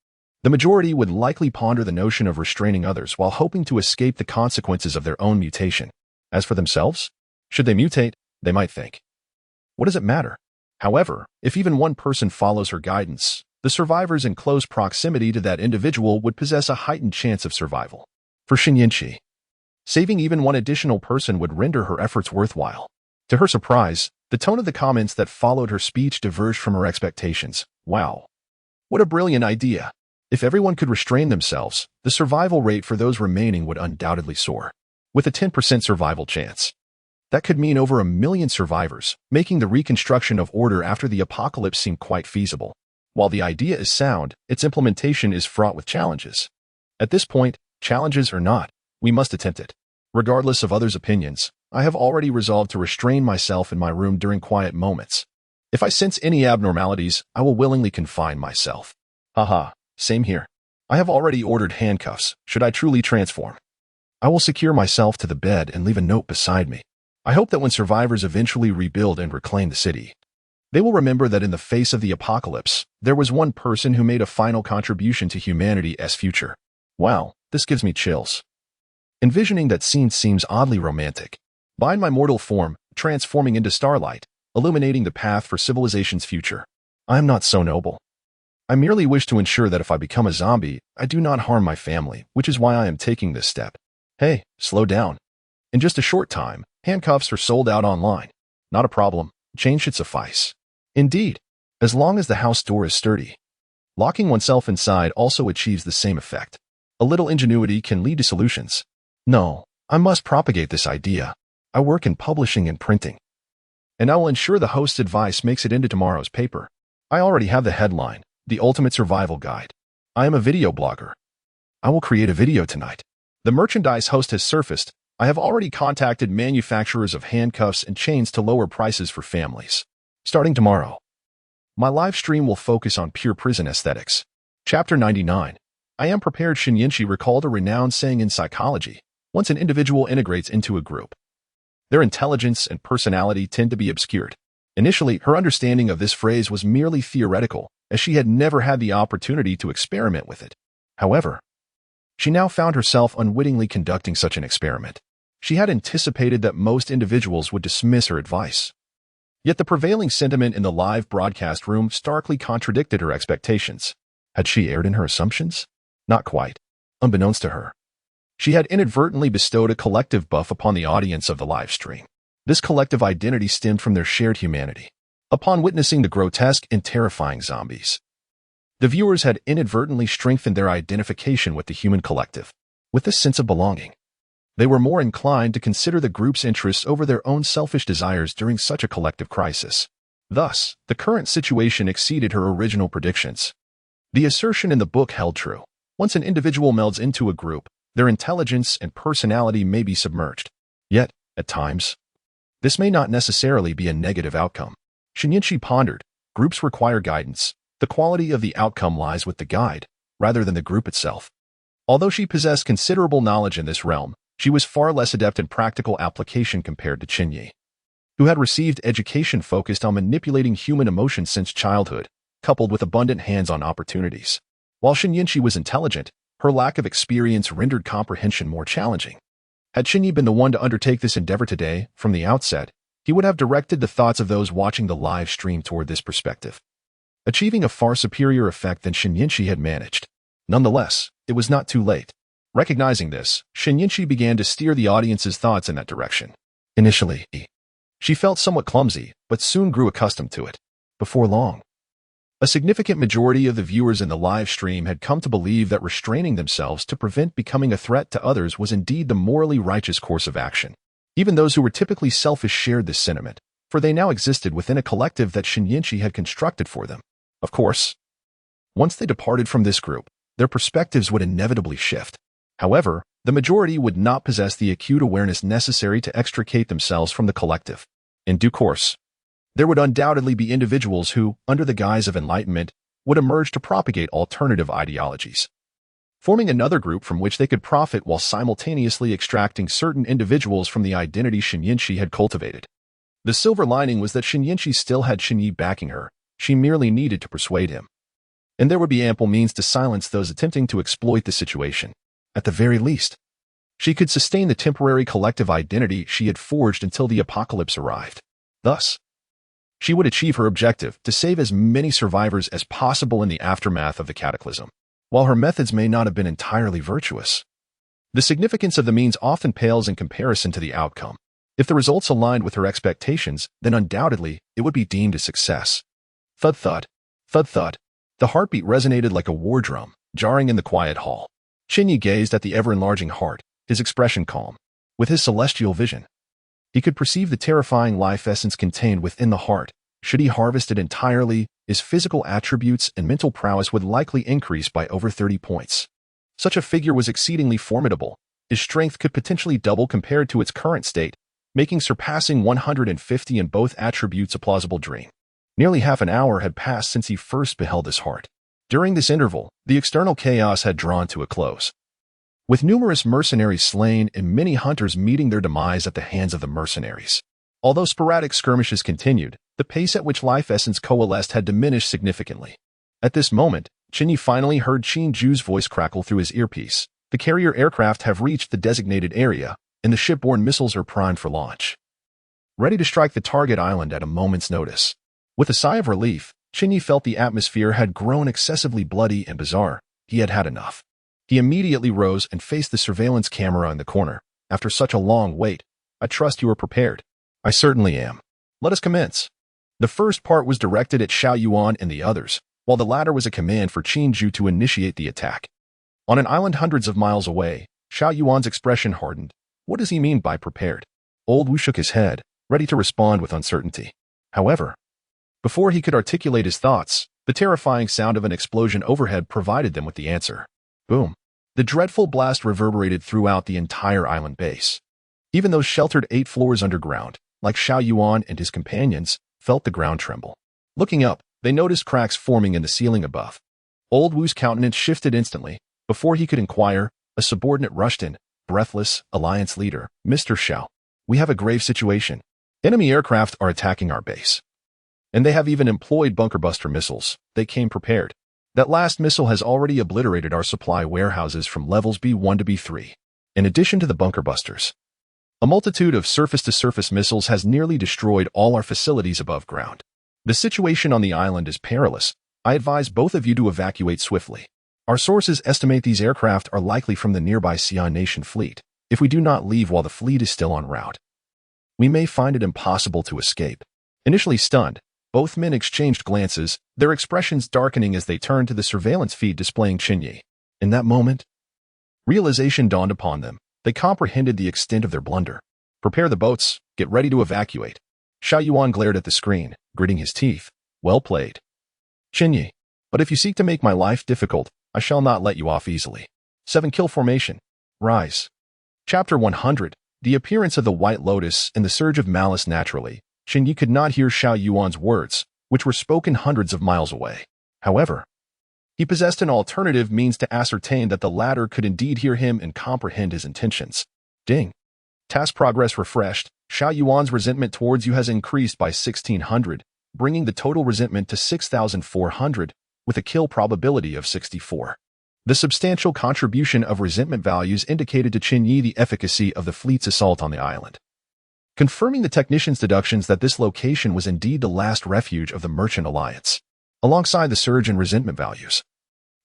The majority would likely ponder the notion of restraining others while hoping to escape the consequences of their own mutation. As for themselves, should they mutate, they might think, what does it matter? However, if even one person follows her guidance, the survivors in close proximity to that individual would possess a heightened chance of survival. For Chen Ye, saving even one additional person would render her efforts worthwhile. To her surprise, the tone of the comments that followed her speech diverged from her expectations. Wow. What a brilliant idea. If everyone could restrain themselves, the survival rate for those remaining would undoubtedly soar. With a 10% survival chance, that could mean over 1 million survivors, making the reconstruction of order after the apocalypse seem quite feasible. While the idea is sound, its implementation is fraught with challenges. At this point, challenges or not, we must attempt it. Regardless of others' opinions, I have already resolved to restrain myself in my room during quiet moments. If I sense any abnormalities, I will willingly confine myself. Haha, same here. I have already ordered handcuffs, should I truly transform. I will secure myself to the bed and leave a note beside me. I hope that when survivors eventually rebuild and reclaim the city, they will remember that in the face of the apocalypse, there was one person who made a final contribution to humanity's future. Wow, this gives me chills. Envisioning that scene seems oddly romantic. Bind my mortal form, transforming into starlight, illuminating the path for civilization's future. I am not so noble. I merely wish to ensure that if I become a zombie, I do not harm my family, which is why I am taking this step. Hey, slow down. In just a short time, handcuffs are sold out online. Not a problem. Change should suffice. Indeed, as long as the house door is sturdy. Locking oneself inside also achieves the same effect. A little ingenuity can lead to solutions. No, I must propagate this idea. I work in publishing and printing. And I will ensure the host's advice makes it into tomorrow's paper. I already have the headline, The Ultimate Survival Guide. I am a video blogger. I will create a video tonight. The merchandise host has surfaced. I have already contacted manufacturers of handcuffs and chains to lower prices for families. Starting tomorrow. My live stream will focus on pure prison aesthetics. Chapter 99. I am prepared. Chen Ye recalled a renowned saying in psychology. Once an individual integrates into a group, their intelligence and personality tend to be obscured. Initially, her understanding of this phrase was merely theoretical, as she had never had the opportunity to experiment with it. However, she now found herself unwittingly conducting such an experiment. She had anticipated that most individuals would dismiss her advice. Yet the prevailing sentiment in the live broadcast room starkly contradicted her expectations. Had she erred in her assumptions? Not quite. Unbeknownst to her, she had inadvertently bestowed a collective buff upon the audience of the live stream. This collective identity stemmed from their shared humanity. Upon witnessing the grotesque and terrifying zombies, the viewers had inadvertently strengthened their identification with the human collective. With this sense of belonging, they were more inclined to consider the group's interests over their own selfish desires during such a collective crisis. Thus, the current situation exceeded her original predictions. The assertion in the book held true. Once an individual melds into a group, their intelligence and personality may be submerged. Yet, at times, this may not necessarily be a negative outcome. Chen Ye pondered. Groups require guidance. The quality of the outcome lies with the guide, rather than the group itself. Although she possessed considerable knowledge in this realm, she was far less adept in practical application compared to Chen Ye, who had received education focused on manipulating human emotions since childhood, coupled with abundant hands-on opportunities. While Chen Ye was intelligent, her lack of experience rendered comprehension more challenging. Had Chen Ye been the one to undertake this endeavor today, from the outset, he would have directed the thoughts of those watching the live stream toward this perspective, achieving a far superior effect than Chen Ye had managed. Nonetheless, it was not too late. Recognizing this, Chen Ye began to steer the audience's thoughts in that direction. Initially, she felt somewhat clumsy, but soon grew accustomed to it. Before long, a significant majority of the viewers in the live stream had come to believe that restraining themselves to prevent becoming a threat to others was indeed the morally righteous course of action. Even those who were typically selfish shared this sentiment, for they now existed within a collective that Chen Ye had constructed for them. Of course, once they departed from this group, their perspectives would inevitably shift. However, the majority would not possess the acute awareness necessary to extricate themselves from the collective. In due course, there would undoubtedly be individuals who, under the guise of enlightenment, would emerge to propagate alternative ideologies, forming another group from which they could profit while simultaneously extracting certain individuals from the identity Chen Ye had cultivated. The silver lining was that Chen Ye still had Chen Ye backing her. She merely needed to persuade him. And there would be ample means to silence those attempting to exploit the situation. At the very least, she could sustain the temporary collective identity she had forged until the apocalypse arrived. Thus, she would achieve her objective to save as many survivors as possible in the aftermath of the cataclysm. While her methods may not have been entirely virtuous, the significance of the means often pales in comparison to the outcome. If the results aligned with her expectations, then undoubtedly it would be deemed a success. Thud thud, thud thud. The heartbeat resonated like a war drum, jarring in the quiet hall. Chen Ye gazed at the ever-enlarging heart, his expression calm. With his celestial vision, he could perceive the terrifying life essence contained within the heart. Should he harvest it entirely, his physical attributes and mental prowess would likely increase by over 30 points. Such a figure was exceedingly formidable. His strength could potentially double compared to its current state, making surpassing 150 in both attributes a plausible dream. Nearly half an hour had passed since he first beheld his heart. During this interval, the external chaos had drawn to a close, with numerous mercenaries slain and many hunters meeting their demise at the hands of the mercenaries. Although sporadic skirmishes continued, the pace at which life essence coalesced had diminished significantly. At this moment, Chen Ye finally heard Qin Ju's voice crackle through his earpiece. The carrier aircraft have reached the designated area, and the shipborne missiles are primed for launch, ready to strike the target island at a moment's notice. With a sigh of relief, Chen Ye felt the atmosphere had grown excessively bloody and bizarre. He had had enough. He immediately rose and faced the surveillance camera in the corner. After such a long wait, I trust you are prepared. I certainly am. Let us commence. The first part was directed at Xiao Yuan and the others, while the latter was a command for Qin Zhu to initiate the attack. On an island hundreds of miles away, Xiao Yuan's expression hardened. What does he mean by prepared? Old Wu shook his head, ready to respond with uncertainty. However, before he could articulate his thoughts, the terrifying sound of an explosion overhead provided them with the answer. Boom. The dreadful blast reverberated throughout the entire island base. Even those sheltered 8 floors underground, like Xiao Yuan and his companions, felt the ground tremble. Looking up, they noticed cracks forming in the ceiling above. Old Wu's countenance shifted instantly. Before he could inquire, a subordinate rushed in. Breathless, Alliance leader, Mr. Xiao. We have a grave situation. Enemy aircraft are attacking our base. And they have even employed bunker buster missiles. They came prepared. That last missile has already obliterated our supply warehouses from levels B1 to B3. In addition to the bunker busters, a multitude of surface-to-surface missiles has nearly destroyed all our facilities above ground. The situation on the island is perilous. I advise both of you to evacuate swiftly. Our sources estimate these aircraft are likely from the nearby Xi'an Nation fleet. If we do not leave while the fleet is still en route, we may find it impossible to escape. Initially stunned, both men exchanged glances, their expressions darkening as they turned to the surveillance feed displaying Chen Ye. In that moment, realization dawned upon them. They comprehended the extent of their blunder. Prepare the boats, get ready to evacuate. Xiao Yuan glared at the screen, gritting his teeth. Well played, Chen Ye. But if you seek to make my life difficult, I shall not let you off easily. 7 kill formation. Rise. Chapter 100. The appearance of the White Lotus and the surge of malice naturally. Chen Ye could not hear Xiao Yuan's words, which were spoken hundreds of miles away. However, he possessed an alternative means to ascertain that the latter could indeed hear him and comprehend his intentions. Ding. Task progress refreshed. Xiao Yuan's resentment towards you has increased by 1,600, bringing the total resentment to 6,400, with a kill probability of 64. The substantial contribution of resentment values indicated to Chen Ye the efficacy of the fleet's assault on the island, confirming the technician's deductions that this location was indeed the last refuge of the Merchant Alliance. Alongside the surge in resentment values,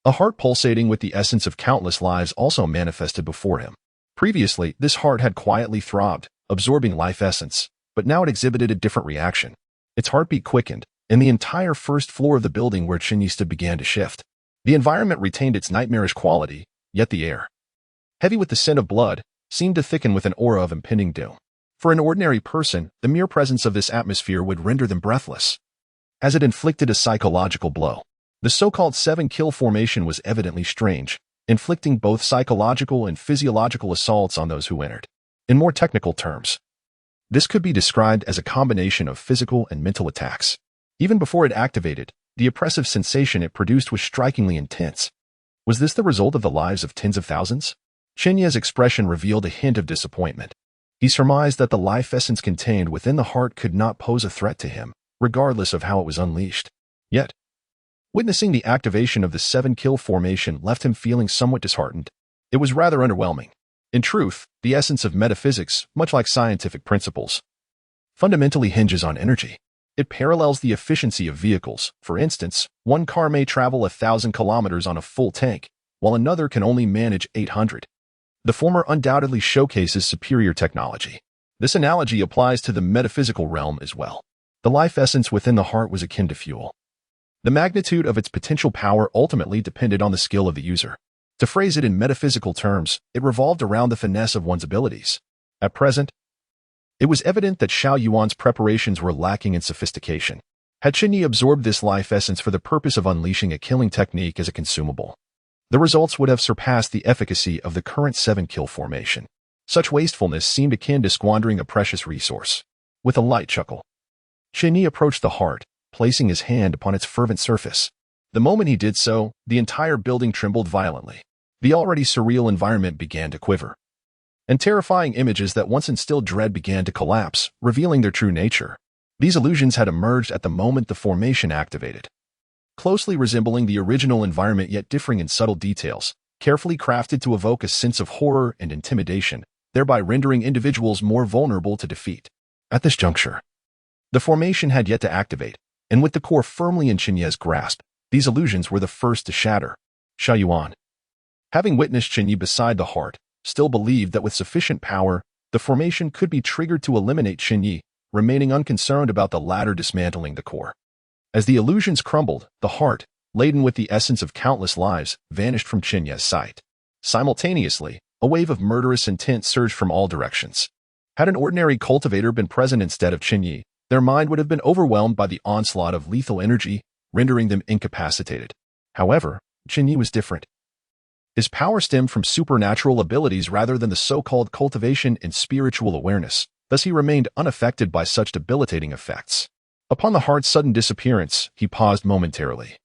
a heart pulsating with the essence of countless lives also manifested before him. Previously, this heart had quietly throbbed, absorbing life essence, but now it exhibited a different reaction. Its heartbeat quickened, and the entire first floor of the building where Chen Ye stood began to shift. The environment retained its nightmarish quality, yet the air, heavy with the scent of blood, seemed to thicken with an aura of impending doom. For an ordinary person, the mere presence of this atmosphere would render them breathless, as it inflicted a psychological blow. The so-called 7-kill formation was evidently strange, inflicting both psychological and physiological assaults on those who entered. In more technical terms, this could be described as a combination of physical and mental attacks. Even before it activated, the oppressive sensation it produced was strikingly intense. Was this the result of the lives of tens of thousands? Chen Ye's expression revealed a hint of disappointment. He surmised that the life essence contained within the heart could not pose a threat to him, regardless of how it was unleashed. Yet, witnessing the activation of the 7-kill formation left him feeling somewhat disheartened. It was rather underwhelming. In truth, the essence of metaphysics, much like scientific principles, fundamentally hinges on energy. It parallels the efficiency of vehicles. For instance, one car may travel 1,000 kilometers on a full tank, while another can only manage 800. The former undoubtedly showcases superior technology. This analogy applies to the metaphysical realm as well. The life essence within the heart was akin to fuel. The magnitude of its potential power ultimately depended on the skill of the user. To phrase it in metaphysical terms, it revolved around the finesse of one's abilities. At present, it was evident that Xiao Yuan's preparations were lacking in sophistication. Had Chen Ye absorbed this life essence for the purpose of unleashing a killing technique as a consumable, the results would have surpassed the efficacy of the current 7-kill formation. Such wastefulness seemed akin to squandering a precious resource. With a light chuckle, Chen Ye approached the heart, placing his hand upon its fervent surface. The moment he did so, the entire building trembled violently. The already surreal environment began to quiver, and terrifying images that once instilled dread began to collapse, revealing their true nature. These illusions had emerged at the moment the formation activated. Closely resembling the original environment yet differing in subtle details, carefully crafted to evoke a sense of horror and intimidation, thereby rendering individuals more vulnerable to defeat. At this juncture, the formation had yet to activate, and with the core firmly in Chen Ye's grasp, these illusions were the first to shatter. Xiao Yuan, having witnessed Chen Ye beside the heart, still believed that with sufficient power, the formation could be triggered to eliminate Chen Ye, remaining unconcerned about the latter dismantling the core. As the illusions crumbled, the heart, laden with the essence of countless lives, vanished from Chen Ye's sight. Simultaneously, a wave of murderous intent surged from all directions. Had an ordinary cultivator been present instead of Chen Ye, their mind would have been overwhelmed by the onslaught of lethal energy, rendering them incapacitated. However, Chen Ye was different. His power stemmed from supernatural abilities rather than the so-called cultivation and spiritual awareness, thus he remained unaffected by such debilitating effects. Upon the heart's sudden disappearance, he paused momentarily,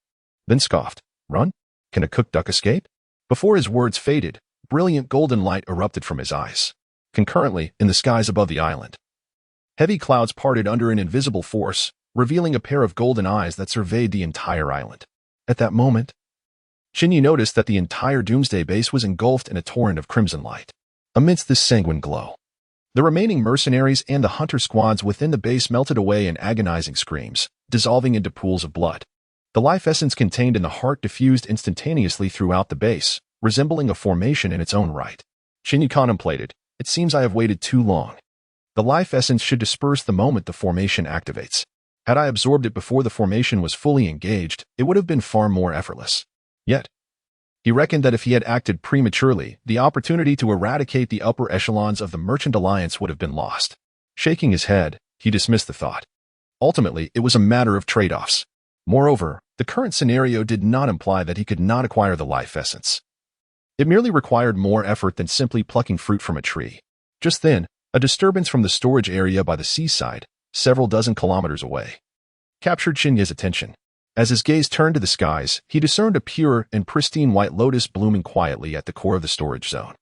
then scoffed. Run? Can a cooked duck escape? Before his words faded, brilliant golden light erupted from his eyes. Concurrently, in the skies above the island, heavy clouds parted under an invisible force, revealing a pair of golden eyes that surveyed the entire island. At that moment, Chen Ye noticed that the entire Doomsday base was engulfed in a torrent of crimson light. Amidst this sanguine glow, the remaining mercenaries and the hunter squads within the base melted away in agonizing screams, dissolving into pools of blood. The life essence contained in the heart diffused instantaneously throughout the base, resembling a formation in its own right. Chen Ye contemplated, it seems I have waited too long. The life essence should disperse the moment the formation activates. Had I absorbed it before the formation was fully engaged, it would have been far more effortless. Yet, he reckoned that if he had acted prematurely, the opportunity to eradicate the upper echelons of the Merchant Alliance would have been lost. Shaking his head, he dismissed the thought. Ultimately, it was a matter of trade-offs. Moreover, the current scenario did not imply that he could not acquire the life essence. It merely required more effort than simply plucking fruit from a tree. Just then, a disturbance from the storage area by the seaside, several dozen kilometers away, captured Chen Ye's attention. As his gaze turned to the skies, he discerned a pure and pristine white lotus blooming quietly at the core of the storage zone.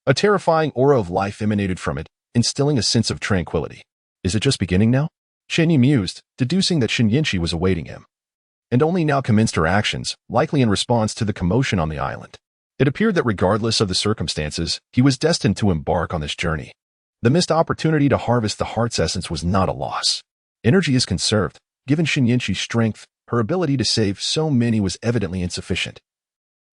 A terrifying aura of life emanated from it, instilling a sense of tranquility. Is it just beginning now? Chen Ye mused, deducing that Shen Yinshi was awaiting him, and only now commenced her actions, likely in response to the commotion on the island. It appeared that regardless of the circumstances, he was destined to embark on this journey. The missed opportunity to harvest the heart's essence was not a loss. Energy is conserved. Given Shen Yinshi's strength, her ability to save so many was evidently insufficient,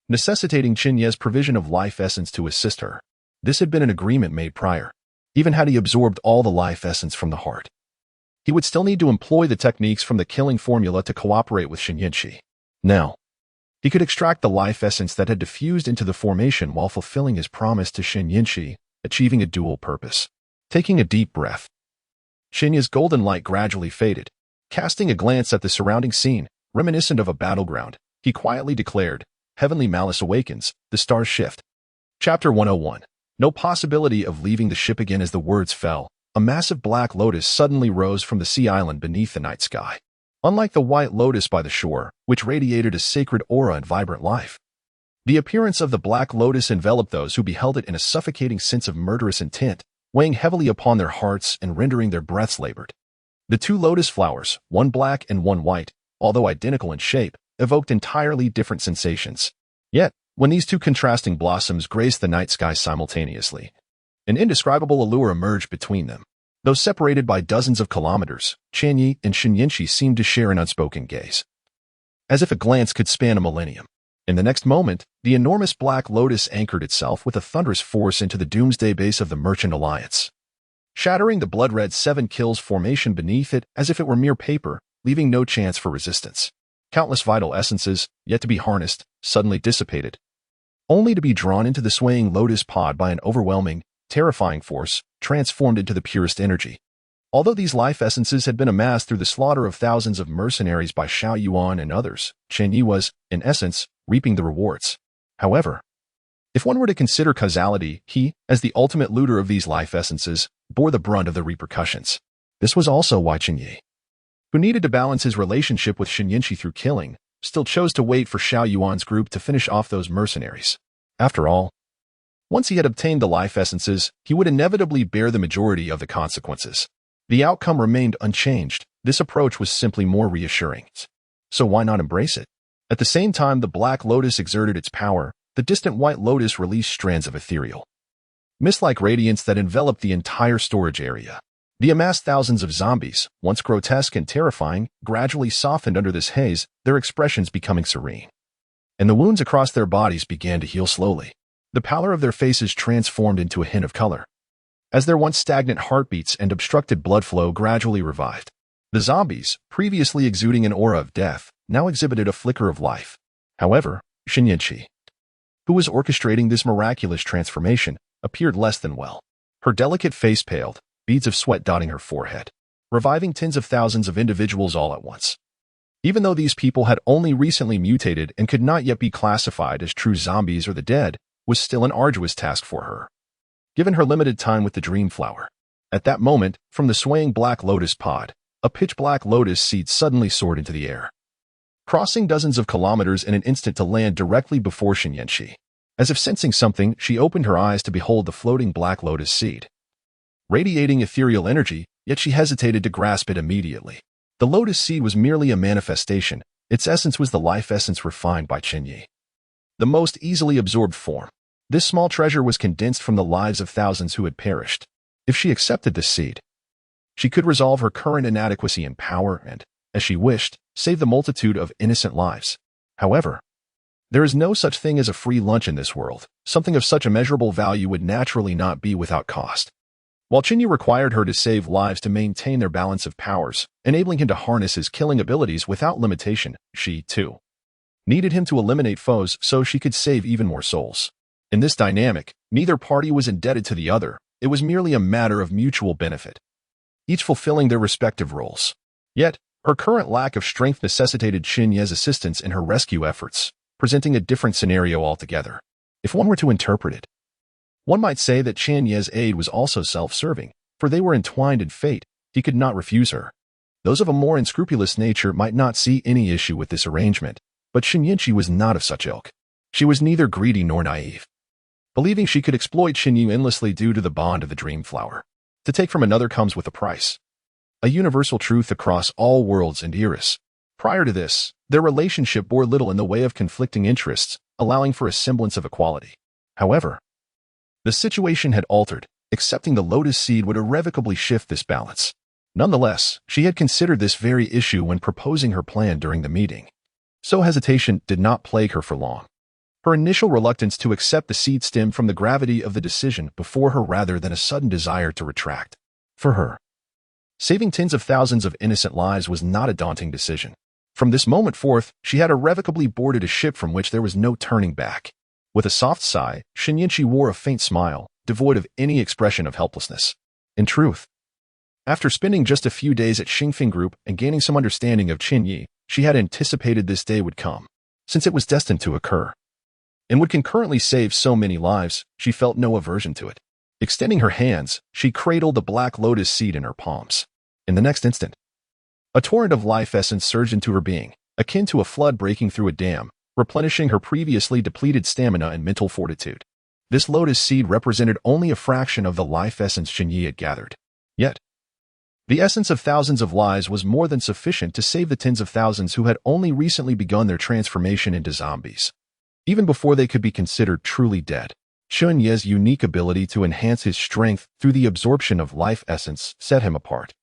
necessitating Chen Ye's provision of life essence to assist her. This had been an agreement made prior. Even had he absorbed all the life essence from the heart, he would still need to employ the techniques from the killing formula to cooperate with Shen Yinshi. Now, he could extract the life essence that had diffused into the formation while fulfilling his promise to Shen Yinshi, achieving a dual purpose. Taking a deep breath, Shen Ye's golden light gradually faded. Casting a glance at the surrounding scene, reminiscent of a battleground, he quietly declared, Heavenly malice awakens, the stars shift. Chapter 101. No possibility of leaving the ship again. As the words fell, a massive black lotus suddenly rose from the sea island beneath the night sky. Unlike the white lotus by the shore, which radiated a sacred aura and vibrant life, the appearance of the black lotus enveloped those who beheld it in a suffocating sense of murderous intent, weighing heavily upon their hearts and rendering their breaths labored. The two lotus flowers, one black and one white, although identical in shape, evoked entirely different sensations. Yet, when these two contrasting blossoms graced the night sky simultaneously, an indescribable allure emerged between them. Though separated by dozens of kilometers, Chen Ye and Shen Yinshi seemed to share an unspoken gaze, as if a glance could span a millennium. In the next moment, the enormous black lotus anchored itself with a thunderous force into the doomsday base of the Merchant Alliance, shattering the blood-red 7 kills formation beneath it as if it were mere paper, leaving no chance for resistance. Countless vital essences, yet to be harnessed, suddenly dissipated, only to be drawn into the swaying lotus pod by an overwhelming, terrifying force, transformed into the purest energy. Although these life essences had been amassed through the slaughter of thousands of mercenaries by Xiao Yuan and others, Chen Ye was, in essence, reaping the rewards. However, if one were to consider causality, he, as the ultimate looter of these life essences, bore the brunt of the repercussions. This was also why Chen Ye, who needed to balance his relationship with Shen Yinshi through killing, still chose to wait for Xiao Yuan's group to finish off those mercenaries. After all, once he had obtained the life essences, he would inevitably bear the majority of the consequences. The outcome remained unchanged. This approach was simply more reassuring. So why not embrace it? At the same time the Black Lotus exerted its power, the distant white lotus released strands of ethereal, mist-like radiance that enveloped the entire storage area. The amassed thousands of zombies, once grotesque and terrifying, gradually softened under this haze, their expressions becoming serene. And the wounds across their bodies began to heal slowly. The pallor of their faces transformed into a hint of color, as their once stagnant heartbeats and obstructed blood flow gradually revived. The zombies, previously exuding an aura of death, now exhibited a flicker of life. However, Chen Ye, who was orchestrating this miraculous transformation, appeared less than well. Her delicate face paled, beads of sweat dotting her forehead, reviving tens of thousands of individuals all at once. Even though these people had only recently mutated and could not yet be classified as true zombies or the dead, was still an arduous task for her, given her limited time with the dream flower. At that moment, from the swaying black lotus pod, a pitch-black lotus seed suddenly soared into the air, crossing dozens of kilometers in an instant to land directly before Chen Ye. As if sensing something, she opened her eyes to behold the floating black lotus seed, radiating ethereal energy, yet she hesitated to grasp it immediately. The lotus seed was merely a manifestation. Its essence was the life essence refined by Chen Ye, the most easily absorbed form. This small treasure was condensed from the lives of thousands who had perished. If she accepted this seed, she could resolve her current inadequacy in power and, as she wished, save the multitude of innocent lives. However, there is no such thing as a free lunch in this world. Something of such immeasurable value would naturally not be without cost. While Chen Ye required her to save lives to maintain their balance of powers, enabling him to harness his killing abilities without limitation, she, too, needed him to eliminate foes so she could save even more souls. In this dynamic, neither party was indebted to the other. It was merely a matter of mutual benefit, each fulfilling their respective roles. Yet, her current lack of strength necessitated Chen Ye's assistance in her rescue efforts, presenting a different scenario altogether. If one were to interpret it, one might say that Chen Ye's aid was also self-serving, for they were entwined in fate. He could not refuse her. Those of a more unscrupulous nature might not see any issue with this arrangement, but Chen Ye was not of such ilk. She was neither greedy nor naive, believing she could exploit Chen Ye endlessly due to the bond of the dream flower. To take from another comes with a price, a universal truth across all worlds and eras. Prior to this, their relationship bore little in the way of conflicting interests, allowing for a semblance of equality. However, the situation had altered. Accepting the lotus seed would irrevocably shift this balance. Nonetheless, she had considered this very issue when proposing her plan during the meeting. So hesitation did not plague her for long. Her initial reluctance to accept the seed stemmed from the gravity of the decision before her rather than a sudden desire to retract. For her, saving tens of thousands of innocent lives was not a daunting decision. From this moment forth, she had irrevocably boarded a ship from which there was no turning back. With a soft sigh, Chen Ye wore a faint smile, devoid of any expression of helplessness. In truth, after spending just a few days at Xingfeng Group and gaining some understanding of Chen Ye, she had anticipated this day would come, since it was destined to occur, and would concurrently save so many lives. She felt no aversion to it. Extending her hands, she cradled the black lotus seed in her palms. In the next instant, a torrent of life essence surged into her being, akin to a flood breaking through a dam, replenishing her previously depleted stamina and mental fortitude. This lotus seed represented only a fraction of the life essence Chen Ye had gathered. Yet, the essence of thousands of lives was more than sufficient to save the tens of thousands who had only recently begun their transformation into zombies. Even before they could be considered truly dead, Chen Ye's unique ability to enhance his strength through the absorption of life essence set him apart.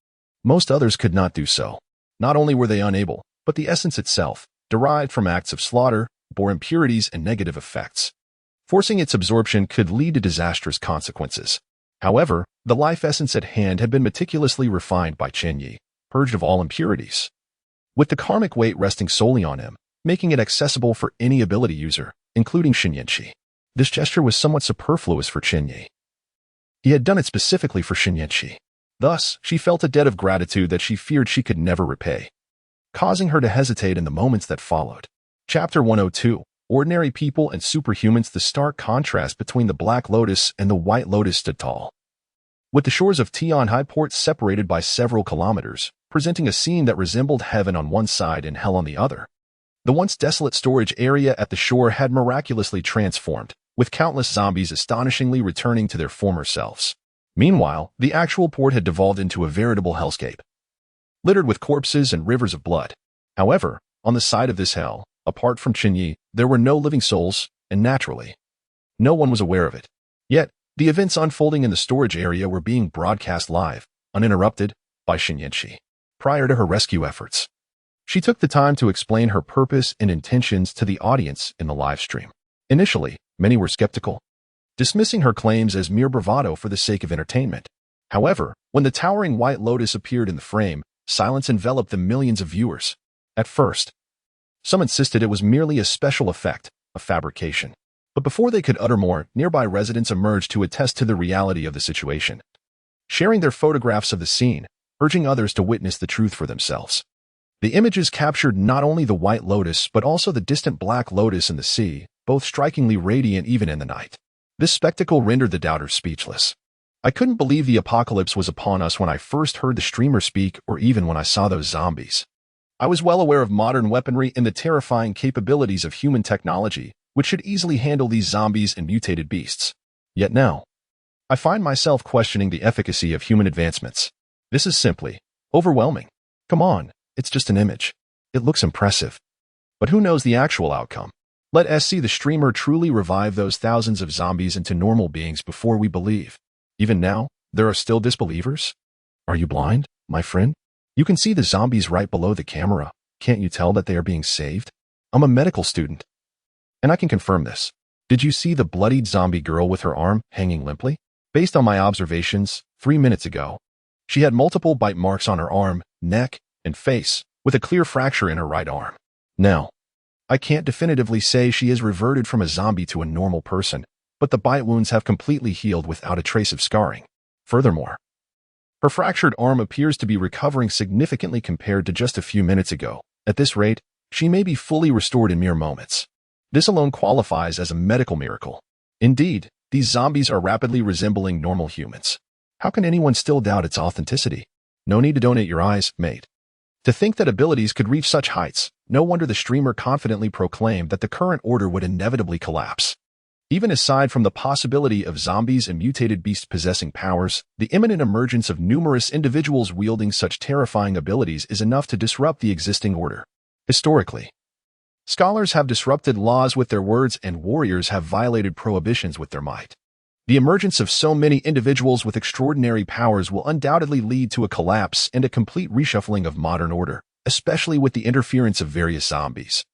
Most others could not do so. Not only were they unable, but the essence itself, derived from acts of slaughter, bore impurities and negative effects. Forcing its absorption could lead to disastrous consequences. However, the life essence at hand had been meticulously refined by Chen Ye, purged of all impurities, with the karmic weight resting solely on him, making it accessible for any ability user, including Chen Ye. This gesture was somewhat superfluous for Chen Ye. He had done it specifically for Chen Ye. Thus, she felt a debt of gratitude that she feared she could never repay, causing her to hesitate in the moments that followed. Chapter 102, Ordinary People and Superhumans. The stark contrast between the Black Lotus and the White Lotus stood tall, with the shores of Tianhai Port separated by several kilometers, presenting a scene that resembled heaven on one side and hell on the other. The once desolate storage area at the shore had miraculously transformed, with countless zombies astonishingly returning to their former selves. Meanwhile, the actual port had devolved into a veritable hellscape, littered with corpses and rivers of blood. However, on the side of this hell, apart from Chen Ye, there were no living souls, and naturally, no one was aware of it. Yet, the events unfolding in the storage area were being broadcast live, uninterrupted, by Chen Ye. Prior to her rescue efforts, she took the time to explain her purpose and intentions to the audience in the live stream. Initially, many were skeptical, dismissing her claims as mere bravado for the sake of entertainment. However, when the towering white lotus appeared in the frame, silence enveloped the millions of viewers. At first, some insisted it was merely a special effect, a fabrication. But before they could utter more, nearby residents emerged to attest to the reality of the situation, sharing their photographs of the scene, urging others to witness the truth for themselves. The images captured not only the white lotus but also the distant black lotus in the sea, both strikingly radiant even in the night. This spectacle rendered the doubters speechless. I couldn't believe the apocalypse was upon us when I first heard the streamer speak or even when I saw those zombies. I was well aware of modern weaponry and the terrifying capabilities of human technology, which should easily handle these zombies and mutated beasts. Yet now, I find myself questioning the efficacy of human advancements. This is simply overwhelming. Come on, it's just an image. It looks impressive. But who knows the actual outcome? Let us see the streamer truly revive those thousands of zombies into normal beings before we believe. Even now, there are still disbelievers? Are you blind, my friend? You can see the zombies right below the camera. Can't you tell that they are being saved? I'm a medical student, and I can confirm this. Did you see the bloodied zombie girl with her arm hanging limply? Based on my observations, 3 minutes ago, she had multiple bite marks on her arm, neck, and face, with a clear fracture in her right arm. Now, I can't definitively say she has reverted from a zombie to a normal person, but the bite wounds have completely healed without a trace of scarring. Furthermore, her fractured arm appears to be recovering significantly compared to just a few minutes ago. At this rate, she may be fully restored in mere moments. This alone qualifies as a medical miracle. Indeed, these zombies are rapidly resembling normal humans. How can anyone still doubt its authenticity? No need to donate your eyes, mate. To think that abilities could reach such heights, no wonder the streamer confidently proclaimed that the current order would inevitably collapse. Even aside from the possibility of zombies and mutated beasts possessing powers, the imminent emergence of numerous individuals wielding such terrifying abilities is enough to disrupt the existing order. Historically, scholars have disrupted laws with their words and warriors have violated prohibitions with their might. The emergence of so many individuals with extraordinary powers will undoubtedly lead to a collapse and a complete reshuffling of modern order, especially with the interference of various zombies,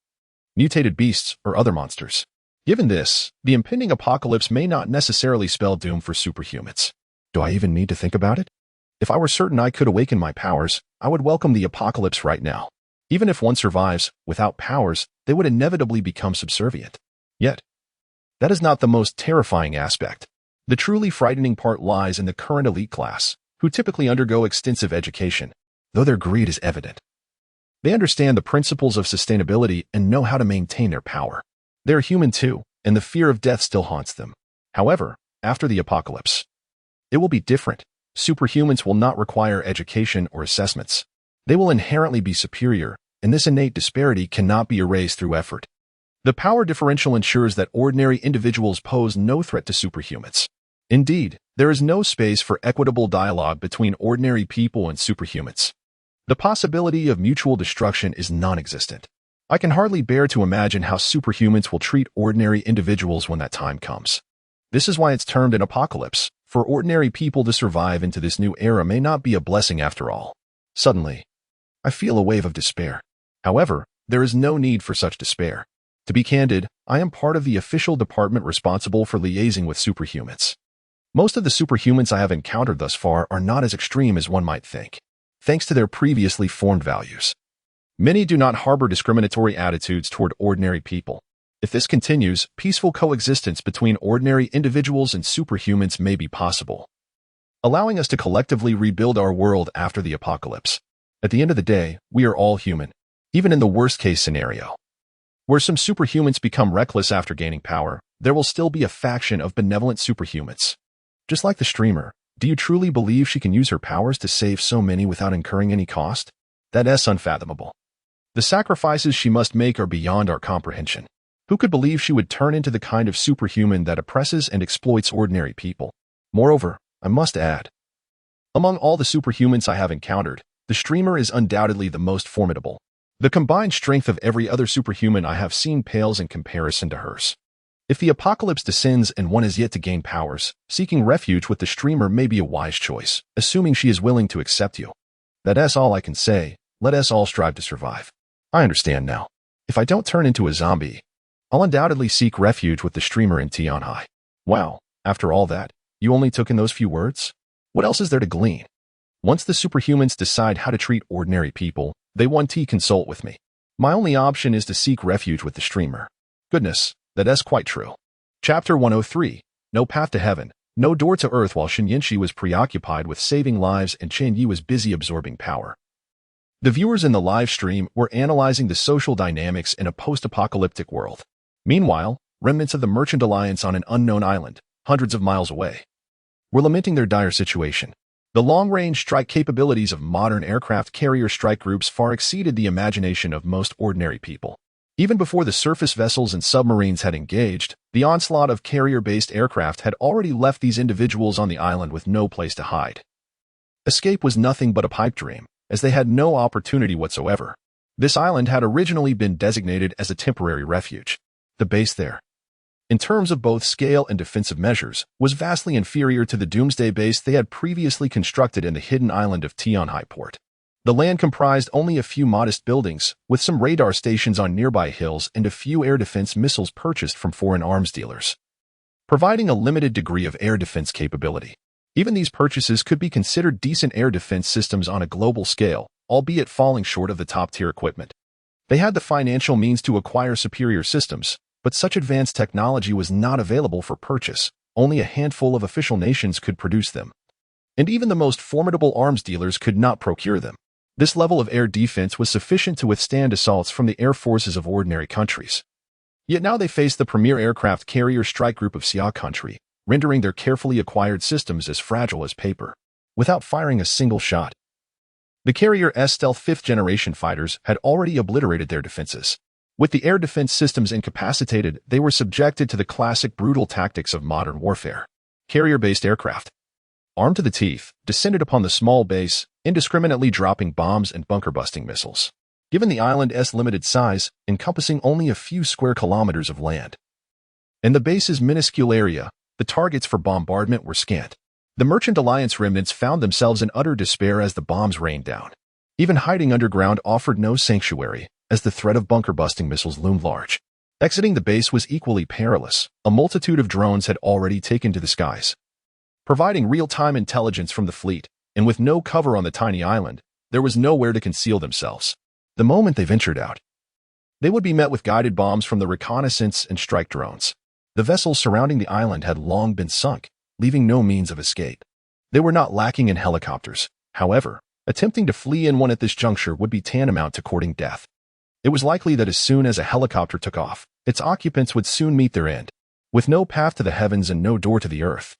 mutated beasts, or other monsters. Given this, the impending apocalypse may not necessarily spell doom for superhumans. Do I even need to think about it? If I were certain I could awaken my powers, I would welcome the apocalypse right now. Even if one survives, without powers, they would inevitably become subservient. Yet, that is not the most terrifying aspect. The truly frightening part lies in the current elite class, who typically undergo extensive education, though their greed is evident. They understand the principles of sustainability and know how to maintain their power. They are human too, and the fear of death still haunts them. However, after the apocalypse, it will be different. Superhumans will not require education or assessments. They will inherently be superior, and this innate disparity cannot be erased through effort. The power differential ensures that ordinary individuals pose no threat to superhumans. Indeed, there is no space for equitable dialogue between ordinary people and superhumans. The possibility of mutual destruction is non-existent. I can hardly bear to imagine how superhumans will treat ordinary individuals when that time comes. This is why it's termed an apocalypse. For ordinary people to survive into this new era may not be a blessing after all. Suddenly, I feel a wave of despair. However, there is no need for such despair. To be candid, I am part of the official department responsible for liaising with superhumans. Most of the superhumans I have encountered thus far are not as extreme as one might think, thanks to their previously formed values. Many do not harbor discriminatory attitudes toward ordinary people. If this continues, peaceful coexistence between ordinary individuals and superhumans may be possible, allowing us to collectively rebuild our world after the apocalypse. At the end of the day, we are all human, even in the worst-case scenario, where some superhumans become reckless after gaining power, there will still be a faction of benevolent superhumans. Just like the streamer, do you truly believe she can use her powers to save so many without incurring any cost? That's unfathomable. The sacrifices she must make are beyond our comprehension. Who could believe she would turn into the kind of superhuman that oppresses and exploits ordinary people? Moreover, I must add, among all the superhumans I have encountered, the streamer is undoubtedly the most formidable. The combined strength of every other superhuman I have seen pales in comparison to hers. If the apocalypse descends and one is yet to gain powers, seeking refuge with the streamer may be a wise choice, assuming she is willing to accept you. That's all I can say. Let us all strive to survive. I understand now. If I don't turn into a zombie, I'll undoubtedly seek refuge with the streamer in Tianhai. Wow, after all that, you only took in those few words? What else is there to glean? Once the superhumans decide how to treat ordinary people, they want to consult with me. My only option is to seek refuge with the streamer. Goodness, that's quite true. Chapter 103. No path to heaven, no door to earth. While Chen Ye was preoccupied with saving lives and Chen Ye was busy absorbing power. The viewers in the live stream were analyzing the social dynamics in a post-apocalyptic world. Meanwhile, remnants of the Merchant Alliance on an unknown island, hundreds of miles away, were lamenting their dire situation. The long-range strike capabilities of modern aircraft carrier strike groups far exceeded the imagination of most ordinary people. Even before the surface vessels and submarines had engaged, the onslaught of carrier-based aircraft had already left these individuals on the island with no place to hide. Escape was nothing but a pipe dream, as they had no opportunity whatsoever. This island had originally been designated as a temporary refuge. The base there, in terms of both scale and defensive measures, was vastly inferior to the Doomsday base they had previously constructed in the hidden island of Tianhai Port. The land comprised only a few modest buildings, with some radar stations on nearby hills and a few air defense missiles purchased from foreign arms dealers, providing a limited degree of air defense capability. Even these purchases could be considered decent air defense systems on a global scale, albeit falling short of the top-tier equipment. They had the financial means to acquire superior systems, but such advanced technology was not available for purchase. Only a handful of official nations could produce them, and even the most formidable arms dealers could not procure them. This level of air defense was sufficient to withstand assaults from the air forces of ordinary countries. Yet now they faced the premier aircraft carrier strike group of Xia country, rendering their carefully acquired systems as fragile as paper. Without firing a single shot, the carrier-S stealth 5th-generation fighters had already obliterated their defenses. With the air defense systems incapacitated, they were subjected to the classic brutal tactics of modern warfare. Carrier-based aircraft, armed to the teeth, descended upon the small base, indiscriminately dropping bombs and bunker-busting missiles. Given the island's limited size, encompassing only a few square kilometers of land, and the base's minuscule area, the targets for bombardment were scant. The Merchant Alliance remnants found themselves in utter despair as the bombs rained down. Even hiding underground offered no sanctuary, as the threat of bunker-busting missiles loomed large. Exiting the base was equally perilous. A multitude of drones had already taken to the skies, providing real-time intelligence from the fleet, and with no cover on the tiny island, there was nowhere to conceal themselves. The moment they ventured out, they would be met with guided bombs from the reconnaissance and strike drones. The vessels surrounding the island had long been sunk, leaving no means of escape. They were not lacking in helicopters. However, attempting to flee in one at this juncture would be tantamount to courting death. It was likely that as soon as a helicopter took off, its occupants would soon meet their end, with no path to the heavens and no door to the earth.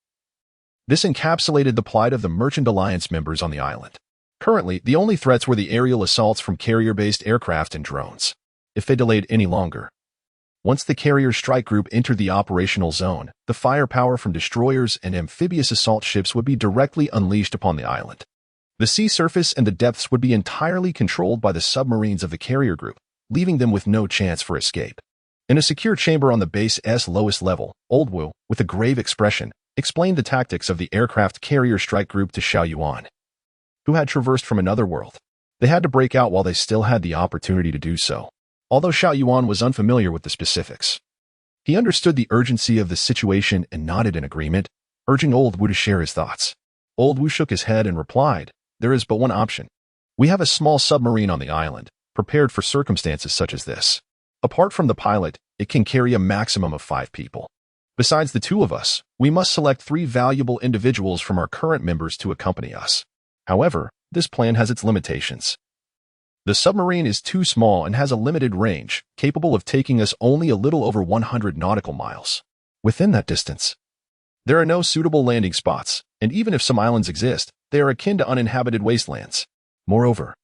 This encapsulated the plight of the Merchant Alliance members on the island. Currently, the only threats were the aerial assaults from carrier-based aircraft and drones. If they delayed any longer, once the carrier strike group entered the operational zone, the firepower from destroyers and amphibious assault ships would be directly unleashed upon the island. The sea surface and the depths would be entirely controlled by the submarines of the carrier group, leaving them with no chance for escape. In a secure chamber on the base's lowest level, Old Wu, with a grave expression, explained the tactics of the aircraft carrier strike group to Xiao Yuan, who had traversed from another world. They had to break out while they still had the opportunity to do so. Although Xiao Yuan was unfamiliar with the specifics, he understood the urgency of the situation and nodded in agreement, urging Old Wu to share his thoughts. Old Wu shook his head and replied, "There is but one option. We have a small submarine on the island, prepared for circumstances such as this. Apart from the pilot, it can carry a maximum of 5 people. Besides the 2 of us, we must select 3 valuable individuals from our current members to accompany us. However, this plan has its limitations. The submarine is too small and has a limited range, capable of taking us only a little over 100 nautical miles. Within that distance, there are no suitable landing spots, and even if some islands exist, they are akin to uninhabited wastelands. Moreover,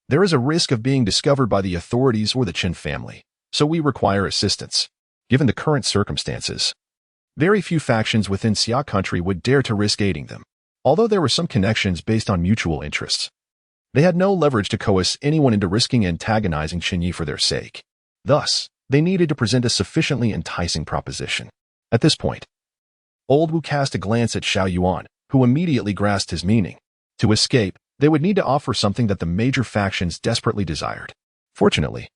there is a risk of being discovered by the authorities or the Chen family, so we require assistance. Given the current circumstances, very few factions within Xia country would dare to risk aiding them. Although there were some connections based on mutual interests, they had no leverage to coerce anyone into risking antagonizing Chen Ye for their sake. Thus, they needed to present a sufficiently enticing proposition. At this point, Old Wu cast a glance at Xiao Yuan, who immediately grasped his meaning. To escape, they would need to offer something that the major factions desperately desired. Fortunately,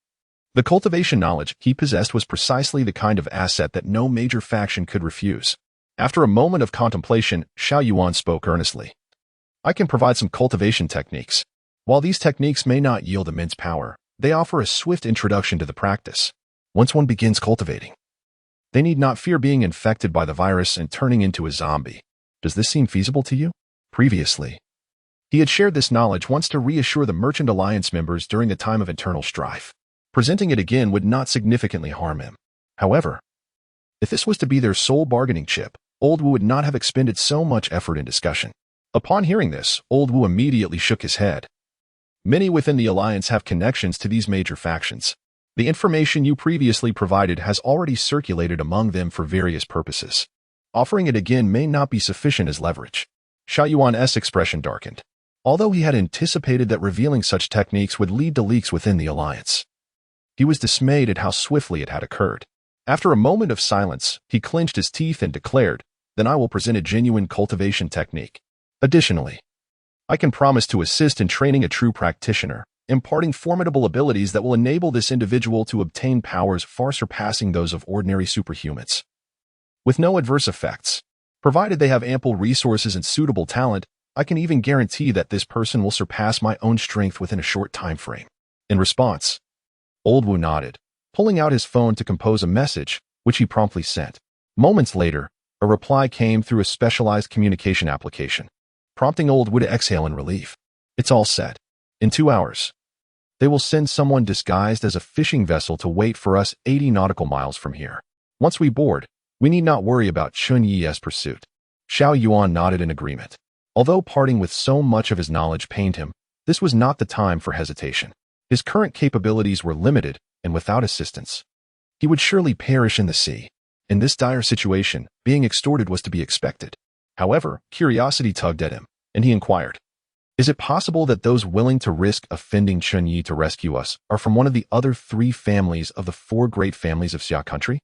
the cultivation knowledge he possessed was precisely the kind of asset that no major faction could refuse. After a moment of contemplation, Xiao Yuan spoke earnestly. I can provide some cultivation techniques. While these techniques may not yield immense power, they offer a swift introduction to the practice. Once one begins cultivating, they need not fear being infected by the virus and turning into a zombie. Does this seem feasible to you? Previously, he had shared this knowledge once to reassure the Merchant Alliance members during a time of internal strife. Presenting it again would not significantly harm him. However, if this was to be their sole bargaining chip, Old Wu would not have expended so much effort in discussion. Upon hearing this, Old Wu immediately shook his head. Many within the alliance have connections to these major factions. The information you previously provided has already circulated among them for various purposes. Offering it again may not be sufficient as leverage. Xiao Yuan's expression darkened. Although he had anticipated that revealing such techniques would lead to leaks within the alliance, he was dismayed at how swiftly it had occurred. After a moment of silence, he clenched his teeth and declared, "Then I will present a genuine cultivation technique. Additionally, I can promise to assist in training a true practitioner, imparting formidable abilities that will enable this individual to obtain powers far surpassing those of ordinary superhumans. With no adverse effects, provided they have ample resources and suitable talent, I can even guarantee that this person will surpass my own strength within a short time frame." In response, Old Wu nodded, pulling out his phone to compose a message, which he promptly sent. Moments later, a reply came through a specialized communication application, prompting Old Wu to exhale in relief. It's all set. In 2 hours, they will send someone disguised as a fishing vessel to wait for us 80 nautical miles from here. Once we board, we need not worry about Chen Ye's pursuit. Xiao Yuan nodded in agreement. Although parting with so much of his knowledge pained him, this was not the time for hesitation. His current capabilities were limited, and without assistance, he would surely perish in the sea. In this dire situation, being extorted was to be expected. However, curiosity tugged at him, and he inquired, "Is it possible that those willing to risk offending Chen Ye to rescue us are from one of the other 3 families of the 4 great families of Xia country?"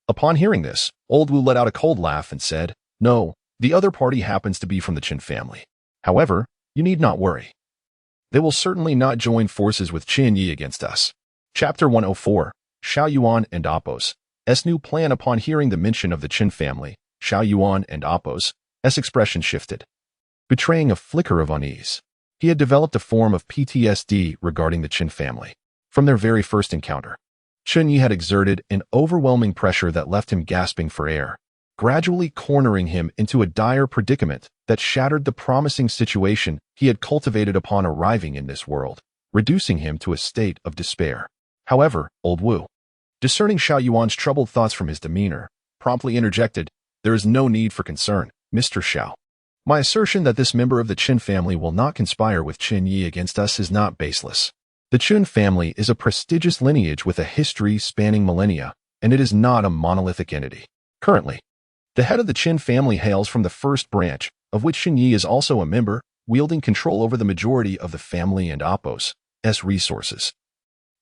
Upon hearing this, Old Wu let out a cold laugh and said, "No, the other party happens to be from the Chen family. However, you need not worry. They will certainly not join forces with Chen Ye against us." Chapter 104, Xiao Yuan and Appo's new plan. Upon hearing the mention of the Chen family, Xiao Yuan and Appo's expression shifted, betraying a flicker of unease. He had developed a form of PTSD regarding the Chen family. From their very first encounter, Chen Ye had exerted an overwhelming pressure that left him gasping for air, gradually cornering him into a dire predicament that shattered the promising situation he had cultivated upon arriving in this world, reducing him to a state of despair. However, Old Wu, discerning Xiao Yuan's troubled thoughts from his demeanor, promptly interjected, "There is no need for concern, Mr. Xiao. My assertion that this member of the Chen family will not conspire with Chen Ye against us is not baseless. The Chen family is a prestigious lineage with a history spanning millennia, and it is not a monolithic entity. Currently, the head of the Chen family hails from the first branch, of which Chen Ye is also a member, wielding control over the majority of the family and Appo's resources,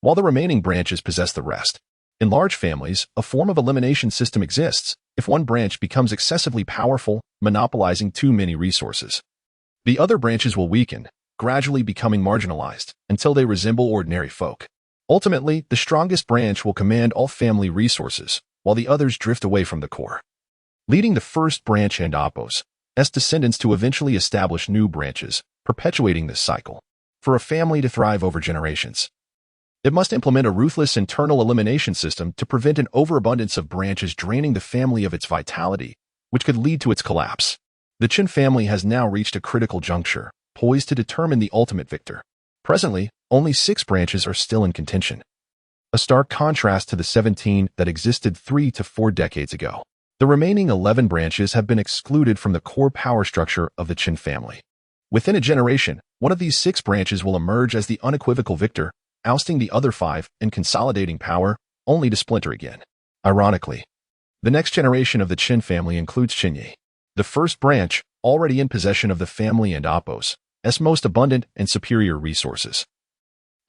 while the remaining branches possess the rest. In large families, a form of elimination system exists if one branch becomes excessively powerful, monopolizing too many resources. The other branches will weaken, gradually becoming marginalized, until they resemble ordinary folk. Ultimately, the strongest branch will command all family resources, while the others drift away from the core, leading the first branch and Appo's descendants to eventually establish new branches, perpetuating this cycle. For a family to thrive over generations, it must implement a ruthless internal elimination system to prevent an overabundance of branches draining the family of its vitality, which could lead to its collapse. The Chen family has now reached a critical juncture, poised to determine the ultimate victor. Presently, only 6 branches are still in contention, a stark contrast to the 17 that existed 3 to 4 decades ago. The remaining 11 branches have been excluded from the core power structure of the Chen family. Within a generation, one of these 6 branches will emerge as the unequivocal victor, ousting the other 5 and consolidating power, only to splinter again. Ironically, the next generation of the Chen family includes Chen Ye, the first branch, already in possession of the family and Appo's most abundant and superior resources.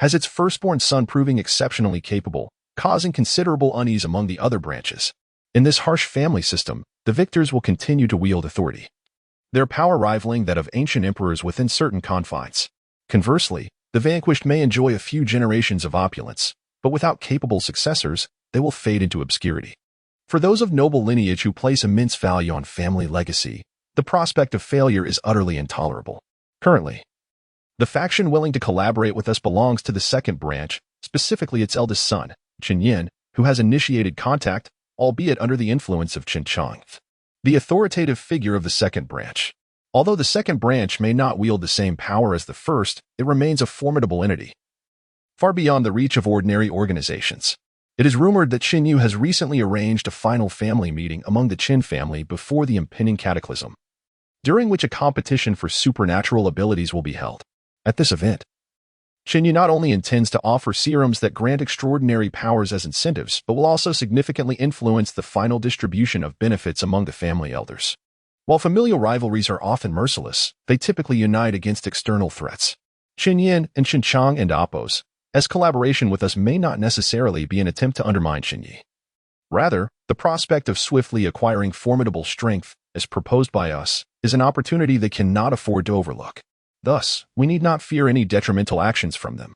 Has its firstborn son proving exceptionally capable, causing considerable unease among the other branches. In this harsh family system, the victors will continue to wield authority, their power rivaling that of ancient emperors within certain confines. Conversely, the vanquished may enjoy a few generations of opulence, but without capable successors, they will fade into obscurity. For those of noble lineage who place immense value on family legacy, the prospect of failure is utterly intolerable. Currently, the faction willing to collaborate with us belongs to the second branch, specifically its eldest son, Chen Ye, who has initiated contact, albeit under the influence of Chen Chang, the authoritative figure of the second branch. Although the second branch may not wield the same power as the first, it remains a formidable entity, far beyond the reach of ordinary organizations. It is rumored that Chen Ye has recently arranged a final family meeting among the Chen family before the impending cataclysm, during which a competition for supernatural abilities will be held. At this event, Chen Ye not only intends to offer serums that grant extraordinary powers as incentives, but will also significantly influence the final distribution of benefits among the family elders. While familial rivalries are often merciless, they typically unite against external threats. Chen Ye and Chen Chang and Appos, as collaboration with us may not necessarily be an attempt to undermine Chen Ye. Rather, the prospect of swiftly acquiring formidable strength, as proposed by us, is an opportunity they cannot afford to overlook. Thus, we need not fear any detrimental actions from them.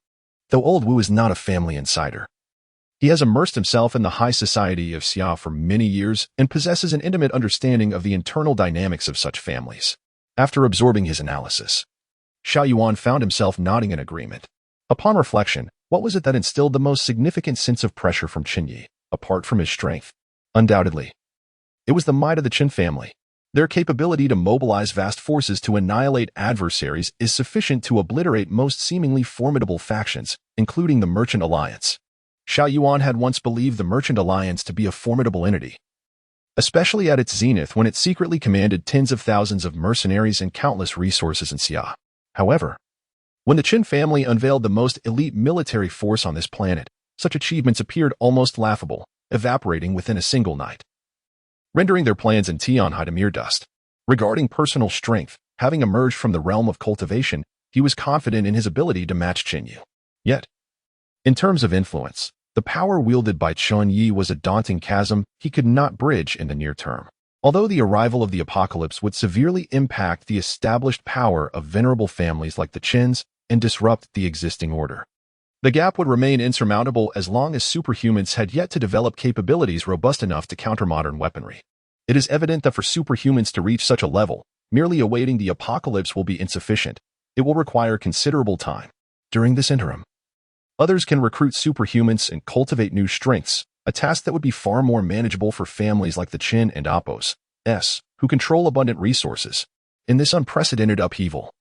Though Old Wu is not a family insider, he has immersed himself in the high society of Xia for many years and possesses an intimate understanding of the internal dynamics of such families. After absorbing his analysis, Xiao Yuan found himself nodding in agreement. Upon reflection, what was it that instilled the most significant sense of pressure from Chen Ye, apart from his strength? Undoubtedly, it was the might of the Chen family. Their capability to mobilize vast forces to annihilate adversaries is sufficient to obliterate most seemingly formidable factions, including the Merchant Alliance. Xiao Yuan had once believed the Merchant Alliance to be a formidable entity, especially at its zenith when it secretly commanded tens of thousands of mercenaries and countless resources in Xia. However, when the Chen family unveiled the most elite military force on this planet, such achievements appeared almost laughable, evaporating within a single night, rendering their plans in Tianhai to mere dust. Regarding personal strength, having emerged from the realm of cultivation, he was confident in his ability to match Chen Ye. Yet, in terms of influence, the power wielded by Chen Ye was a daunting chasm he could not bridge in the near term. Although the arrival of the apocalypse would severely impact the established power of venerable families like the Chens and disrupt the existing order, the gap would remain insurmountable as long as superhumans had yet to develop capabilities robust enough to counter modern weaponry. It is evident that for superhumans to reach such a level, merely awaiting the apocalypse will be insufficient. It will require considerable time. During this interim, others can recruit superhumans and cultivate new strengths, a task that would be far more manageable for families like the Chen and Appos, who control abundant resources. In this unprecedented upheaval,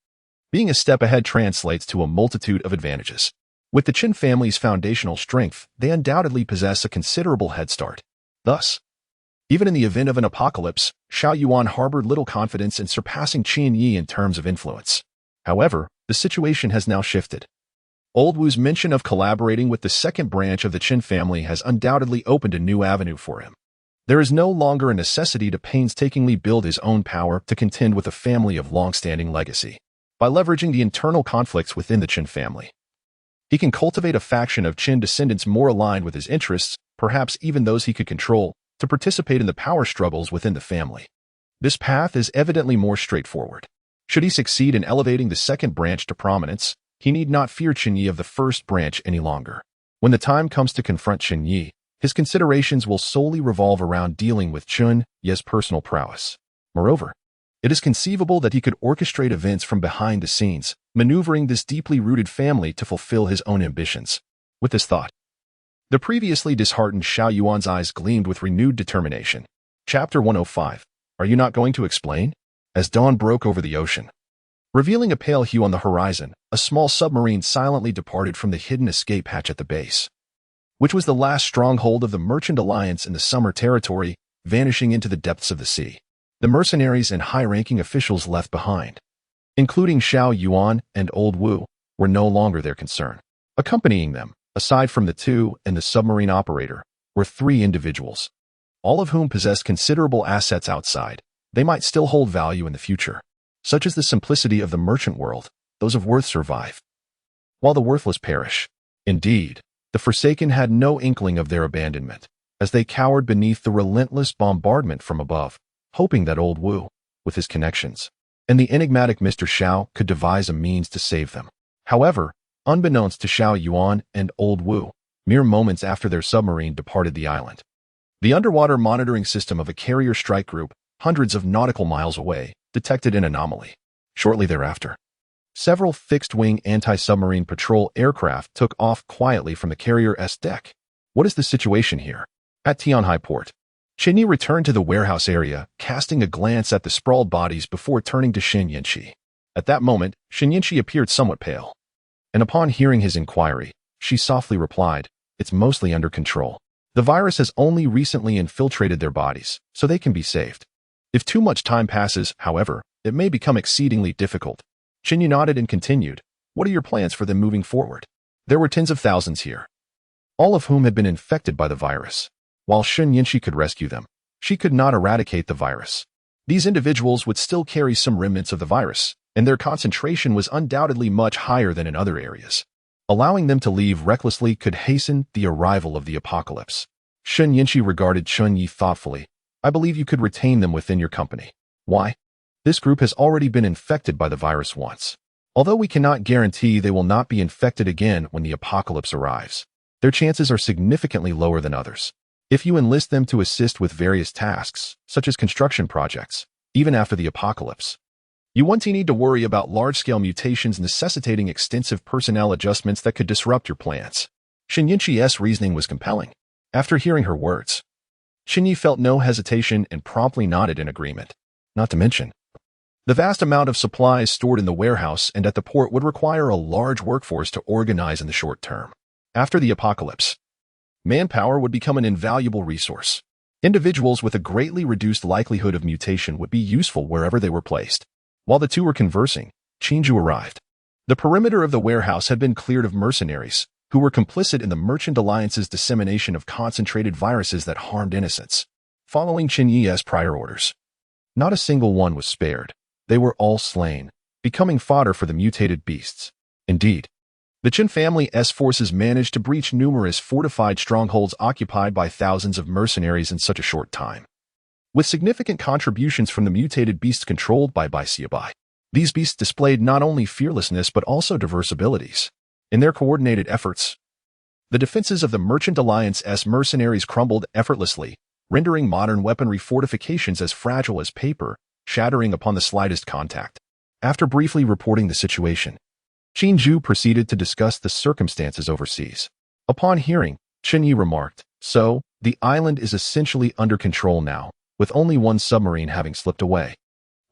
being a step ahead translates to a multitude of advantages. With the Chen family's foundational strength, they undoubtedly possess a considerable head start. Thus, even in the event of an apocalypse, Xiao Yuan harbored little confidence in surpassing Chen Ye in terms of influence. However, the situation has now shifted. Old Wu's mention of collaborating with the second branch of the Chen family has undoubtedly opened a new avenue for him. There is no longer a necessity to painstakingly build his own power to contend with a family of long-standing legacy. By leveraging the internal conflicts within the Chen family, he can cultivate a faction of Chen descendants more aligned with his interests, perhaps even those he could control, to participate in the power struggles within the family. This path is evidently more straightforward. Should he succeed in elevating the second branch to prominence, he need not fear Chen Ye of the first branch any longer. When the time comes to confront Chen Ye, his considerations will solely revolve around dealing with Chen Ye's personal prowess. Moreover, it is conceivable that he could orchestrate events from behind the scenes, maneuvering this deeply rooted family to fulfill his own ambitions. With this thought, the previously disheartened Xiao Yuan's eyes gleamed with renewed determination. Chapter 105. Are you not going to explain? As dawn broke over the ocean, revealing a pale hue on the horizon, a small submarine silently departed from the hidden escape hatch at the base, which was the last stronghold of the Merchant Alliance in the Summer Territory, vanishing into the depths of the sea. The mercenaries and high-ranking officials left behind, including Xiao Yuan and Old Wu, were no longer their concern. Accompanying them, aside from the two and the submarine operator, were three individuals, all of whom possessed considerable assets outside. They might still hold value in the future. Such is the simplicity of the merchant world. Those of worth survive, while the worthless perish. Indeed, The Forsaken had no inkling of their abandonment, as they cowered beneath the relentless bombardment from above, hoping that old Wu, with his connections, and the enigmatic Mr. Xiao could devise a means to save them. However, unbeknownst to Xiao Yuan and old Wu, mere moments after their submarine departed the island, the underwater monitoring system of a carrier strike group, hundreds of nautical miles away, detected an anomaly. Shortly thereafter, several fixed-wing anti-submarine patrol aircraft took off quietly from the carrier's deck. What is the situation here? At Tianhai Port, Chen Ye returned to the warehouse area, casting a glance at the sprawled bodies before turning to Chen Ye. At that moment, Chen Ye appeared somewhat pale, and upon hearing his inquiry, she softly replied, "It's mostly under control. The virus has only recently infiltrated their bodies, so they can be saved. If too much time passes, however, it may become exceedingly difficult." Chen Ye nodded and continued, "What are your plans for them moving forward?" There were tens of thousands here, all of whom had been infected by the virus. While Chen Ye could rescue them, she could not eradicate the virus. These individuals would still carry some remnants of the virus, and their concentration was undoubtedly much higher than in other areas. Allowing them to leave recklessly could hasten the arrival of the apocalypse. Chen Ye regarded Chen Ye thoughtfully. "I believe you could retain them within your company." "Why?" "This group has already been infected by the virus once. Although we cannot guarantee they will not be infected again when the apocalypse arrives, their chances are significantly lower than others. If you enlist them to assist with various tasks, such as construction projects, even after the apocalypse, you won't need to worry about large-scale mutations necessitating extensive personnel adjustments that could disrupt your plans." Chen Ye's reasoning was compelling. After hearing her words, Chen Ye felt no hesitation and promptly nodded in agreement. Not to mention, the vast amount of supplies stored in the warehouse and at the port would require a large workforce to organize in the short term. After the apocalypse, manpower would become an invaluable resource. Individuals with a greatly reduced likelihood of mutation would be useful wherever they were placed. While the two were conversing, Qingju arrived. The perimeter of the warehouse had been cleared of mercenaries, who were complicit in the Merchant Alliance's dissemination of concentrated viruses that harmed innocents. Following Chen Ye's prior orders, not a single one was spared. They were all slain, becoming fodder for the mutated beasts. Indeed, the Chen family's forces managed to breach numerous fortified strongholds occupied by thousands of mercenaries in such a short time, with significant contributions from the mutated beasts controlled by Xiaobai. These beasts displayed not only fearlessness but also diverse abilities. In their coordinated efforts, the defenses of the Merchant Alliance's mercenaries crumbled effortlessly, rendering modern weaponry fortifications as fragile as paper, shattering upon the slightest contact. After briefly reporting the situation, Qingju proceeded to discuss the circumstances overseas. Upon hearing, Chen Ye remarked, "So, the island is essentially under control now, with only one submarine having slipped away,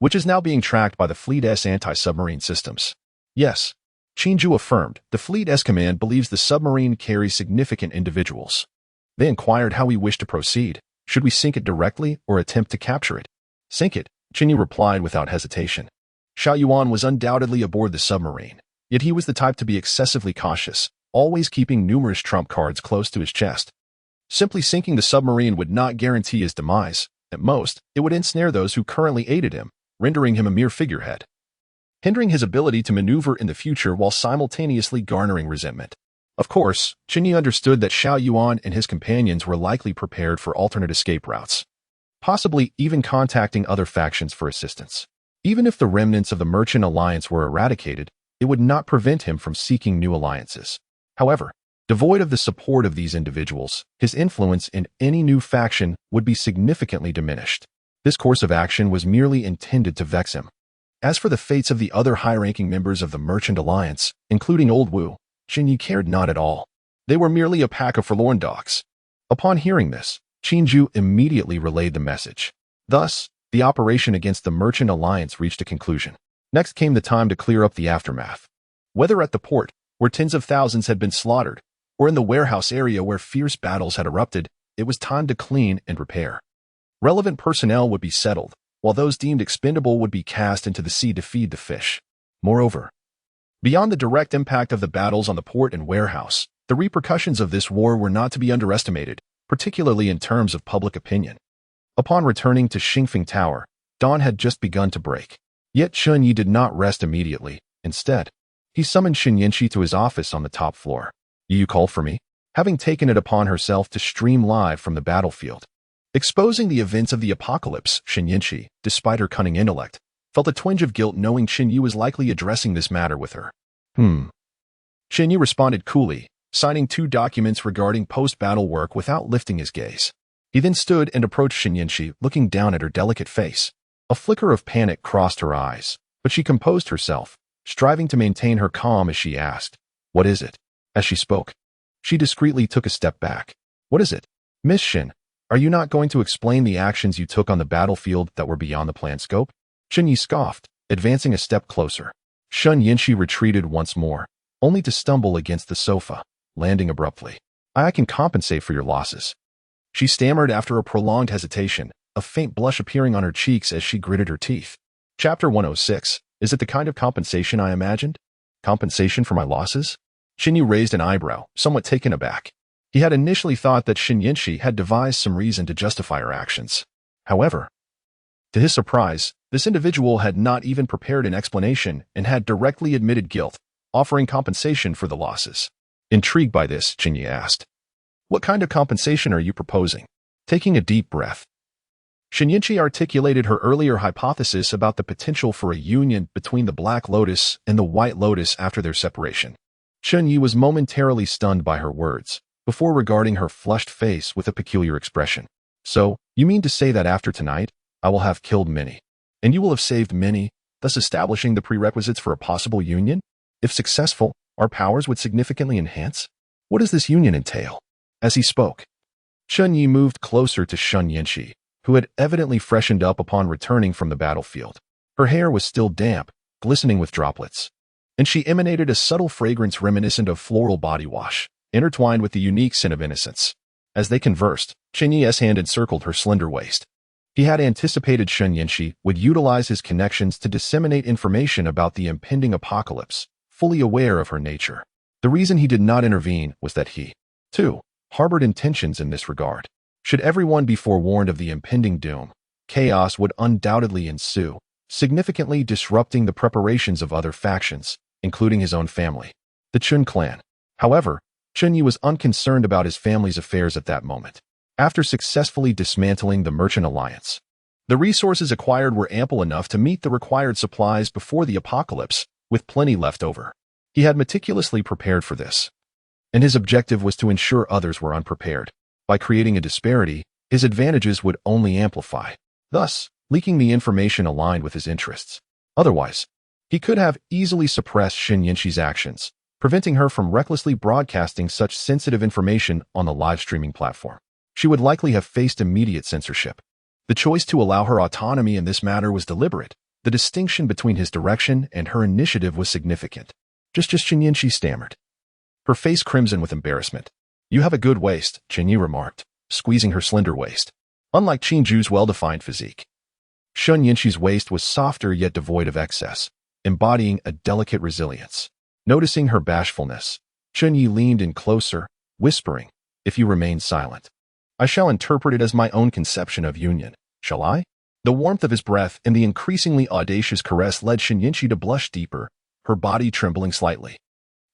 which is now being tracked by the fleet's anti-submarine systems." "Yes," Qingju affirmed, "the fleet's command believes the submarine carries significant individuals." They inquired how we wish to proceed. "Should we sink it directly or attempt to capture it?" "Sink it," Chen Ye replied without hesitation. Xiao Yuan was undoubtedly aboard the submarine, yet he was the type to be excessively cautious, always keeping numerous trump cards close to his chest. Simply sinking the submarine would not guarantee his demise. At most, it would ensnare those who currently aided him, rendering him a mere figurehead, hindering his ability to maneuver in the future while simultaneously garnering resentment. Of course, Chen Ye understood that Xiao Yuan and his companions were likely prepared for alternate escape routes, possibly even contacting other factions for assistance. Even if the remnants of the Merchant Alliance were eradicated, it would not prevent him from seeking new alliances. However, devoid of the support of these individuals, his influence in any new faction would be significantly diminished. This course of action was merely intended to vex him. As for the fates of the other high-ranking members of the Merchant Alliance, including Old Wu, Chen Ye cared not at all. They were merely a pack of forlorn dogs. Upon hearing this, Qingju immediately relayed the message. Thus, the operation against the Merchant Alliance reached a conclusion. Next came the time to clear up the aftermath. Whether at the port, where tens of thousands had been slaughtered, or in the warehouse area where fierce battles had erupted, it was time to clean and repair. Relevant personnel would be settled, while those deemed expendable would be cast into the sea to feed the fish. Moreover, beyond the direct impact of the battles on the port and warehouse, the repercussions of this war were not to be underestimated, particularly in terms of public opinion. Upon returning to Xingfeng Tower, dawn had just begun to break. Yet Chen Ye did not rest immediately. Instead, he summoned Chen Ye to his office on the top floor. "You called for me?" having taken it upon herself to stream live from the battlefield. Exposing the events of the apocalypse, Chen Ye, despite her cunning intellect, felt a twinge of guilt knowing Chen Ye was likely addressing this matter with her. Chen Ye responded coolly, signing 2 documents regarding post-battle work without lifting his gaze. He then stood and approached Chen Ye, looking down at her delicate face. A flicker of panic crossed her eyes, but she composed herself, striving to maintain her calm as she asked, "What is it?" As she spoke, she discreetly took a step back. "What is it? Miss Shin, are you not going to explain the actions you took on the battlefield that were beyond the planned scope?" Chen Ye scoffed, advancing a step closer. Chen Ye retreated once more, only to stumble against the sofa, landing abruptly. "I can compensate for your losses," she stammered after a prolonged hesitation, a faint blush appearing on her cheeks as she gritted her teeth. Chapter 106. Is it the kind of compensation I imagined? Compensation for my losses? Chen Ye raised an eyebrow, somewhat taken aback. He had initially thought that Chen Ye had devised some reason to justify her actions. However, to his surprise, this individual had not even prepared an explanation and had directly admitted guilt, offering compensation for the losses. Intrigued by this, Chen Ye asked, "What kind of compensation are you proposing?" Taking a deep breath, Chen Ye articulated her earlier hypothesis about the potential for a union between the Black Lotus and the White Lotus after their separation. Chen Ye was momentarily stunned by her words, before regarding her flushed face with a peculiar expression. "So, you mean to say that after tonight, I will have killed many, and you will have saved many, thus establishing the prerequisites for a possible union? If successful, our powers would significantly enhance? What does this union entail?" As he spoke, Chen Ye moved closer to Chen Ye, who had evidently freshened up upon returning from the battlefield. Her hair was still damp, glistening with droplets, and she emanated a subtle fragrance reminiscent of floral body wash, intertwined with the unique scent of innocence. As they conversed, Chen Ye's hand encircled her slender waist. He had anticipated Chen Ye would utilize his connections to disseminate information about the impending apocalypse, fully aware of her nature. The reason he did not intervene was that he, too, harbored intentions in this regard. Should everyone be forewarned of the impending doom, chaos would undoubtedly ensue, significantly disrupting the preparations of other factions, including his own family, the Chun clan. However, Chen Ye was unconcerned about his family's affairs at that moment. After successfully dismantling the Merchant Alliance, the resources acquired were ample enough to meet the required supplies before the apocalypse, with plenty left over. He had meticulously prepared for this, and his objective was to ensure others were unprepared. By creating a disparity, his advantages would only amplify, thus leaking the information aligned with his interests. Otherwise, he could have easily suppressed Chen Ye's actions, preventing her from recklessly broadcasting such sensitive information on the live streaming platform. She would likely have faced immediate censorship. The choice to allow her autonomy in this matter was deliberate. The distinction between his direction and her initiative was significant. Just Chen Ye stammered, her face crimson with embarrassment. "You have a good waist," Chen Ye remarked, squeezing her slender waist. Unlike Qin Ju's well-defined physique, Chen Ye's waist was softer yet devoid of excess, embodying a delicate resilience. Noticing her bashfulness, Chen Ye leaned in closer, whispering, "If you remain silent, I shall interpret it as my own conception of union, shall I?" The warmth of his breath and the increasingly audacious caress led Chen Ye to blush deeper, her body trembling slightly.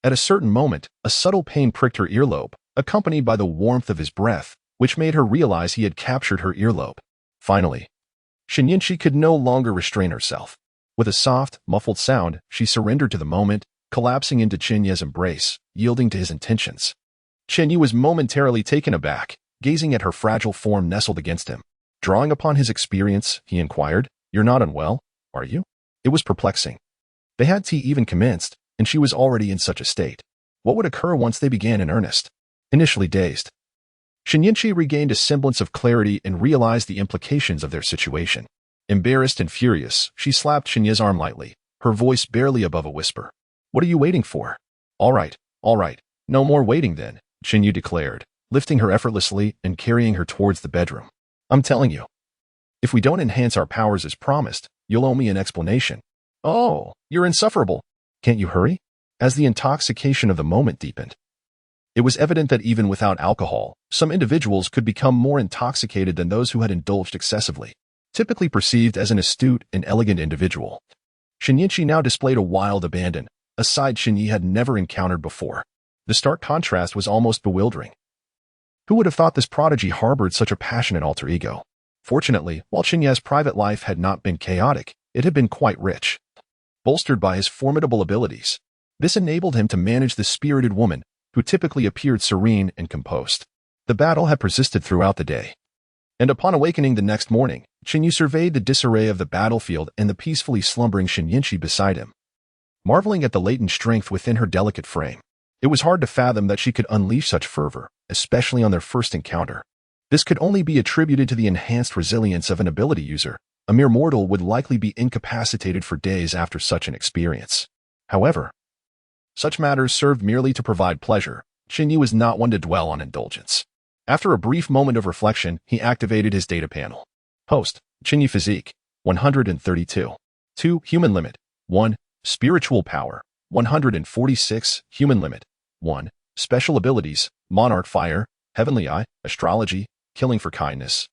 At a certain moment, a subtle pain pricked her earlobe, accompanied by the warmth of his breath, which made her realize he had captured her earlobe. Finally, Chen Ye could no longer restrain herself. With a soft, muffled sound, she surrendered to the moment, collapsing into Chen Ye's embrace, yielding to his intentions. Chen Ye was momentarily taken aback, gazing at her fragile form nestled against him. Drawing upon his experience, he inquired, "You're not unwell, are you?" It was perplexing. They had tea even commenced, and she was already in such a state. What would occur once they began in earnest? Initially dazed, Chen Ye regained a semblance of clarity and realized the implications of their situation. Embarrassed and furious, she slapped Chen Ye's arm lightly, her voice barely above a whisper. "What are you waiting for?" All right, no more waiting then," Chen Ye declared, lifting her effortlessly and carrying her towards the bedroom. "I'm telling you, if we don't enhance our powers as promised, you'll owe me an explanation." "Oh, you're insufferable. Can't you hurry?" As the intoxication of the moment deepened, it was evident that even without alcohol, some individuals could become more intoxicated than those who had indulged excessively. Typically perceived as an astute and elegant individual, Chen Ye now displayed a wild abandon, a side Chen Ye had never encountered before. The stark contrast was almost bewildering. Who would have thought this prodigy harbored such a passionate alter ego? Fortunately, while Chen Ye's private life had not been chaotic, it had been quite rich. Bolstered by his formidable abilities, this enabled him to manage the spirited woman, who typically appeared serene and composed. The battle had persisted throughout the day, and upon awakening the next morning, Chen Ye surveyed the disarray of the battlefield and the peacefully slumbering Chen Ye beside him, marveling at the latent strength within her delicate frame. It was hard to fathom that she could unleash such fervor, especially on their first encounter. This could only be attributed to the enhanced resilience of an ability user. A mere mortal would likely be incapacitated for days after such an experience. However, such matters served merely to provide pleasure. Chen Ye was not one to dwell on indulgence. After a brief moment of reflection, he activated his data panel. Host, Chen Ye Physique, 132. 2. Human limit, 1. Spiritual power, 146. Human limit, 1. Special abilities, Monarch Fire, Heavenly Eye, Astrology, Killing for Kindness.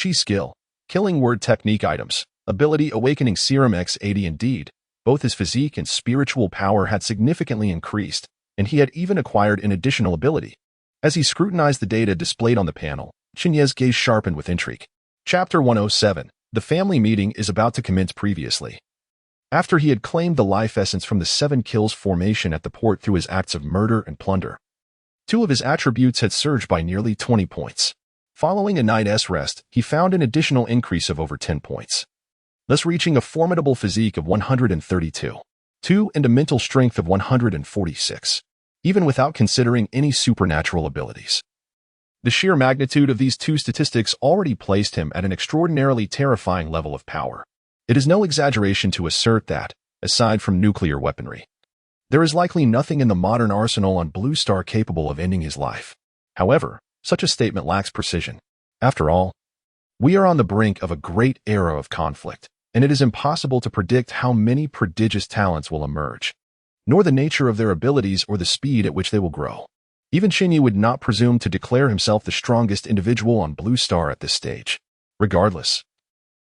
Chi Skill, Killing Word Technique Items, Ability Awakening Serum X80. Indeed, both his physique and spiritual power had significantly increased, and he had even acquired an additional ability. As he scrutinized the data displayed on the panel, Chen Ye's gaze sharpened with intrigue. Chapter 107. The family meeting is about to commence. Previously, after he had claimed the life essence from the 7 Kills formation at the port through his acts of murder and plunder, 2 of his attributes had surged by nearly 20 points. Following a night's rest, he found an additional increase of over 10 points, thus reaching a formidable physique of 132. 2 and a mental strength of 146, even without considering any supernatural abilities. The sheer magnitude of these 2 statistics already placed him at an extraordinarily terrifying level of power. It is no exaggeration to assert that, aside from nuclear weaponry, there is likely nothing in the modern arsenal on Blue Star capable of ending his life. However, such a statement lacks precision. After all, we are on the brink of a great era of conflict, and it is impossible to predict how many prodigious talents will emerge, nor the nature of their abilities or the speed at which they will grow. Even Chen Ye would not presume to declare himself the strongest individual on Blue Star at this stage. Regardless,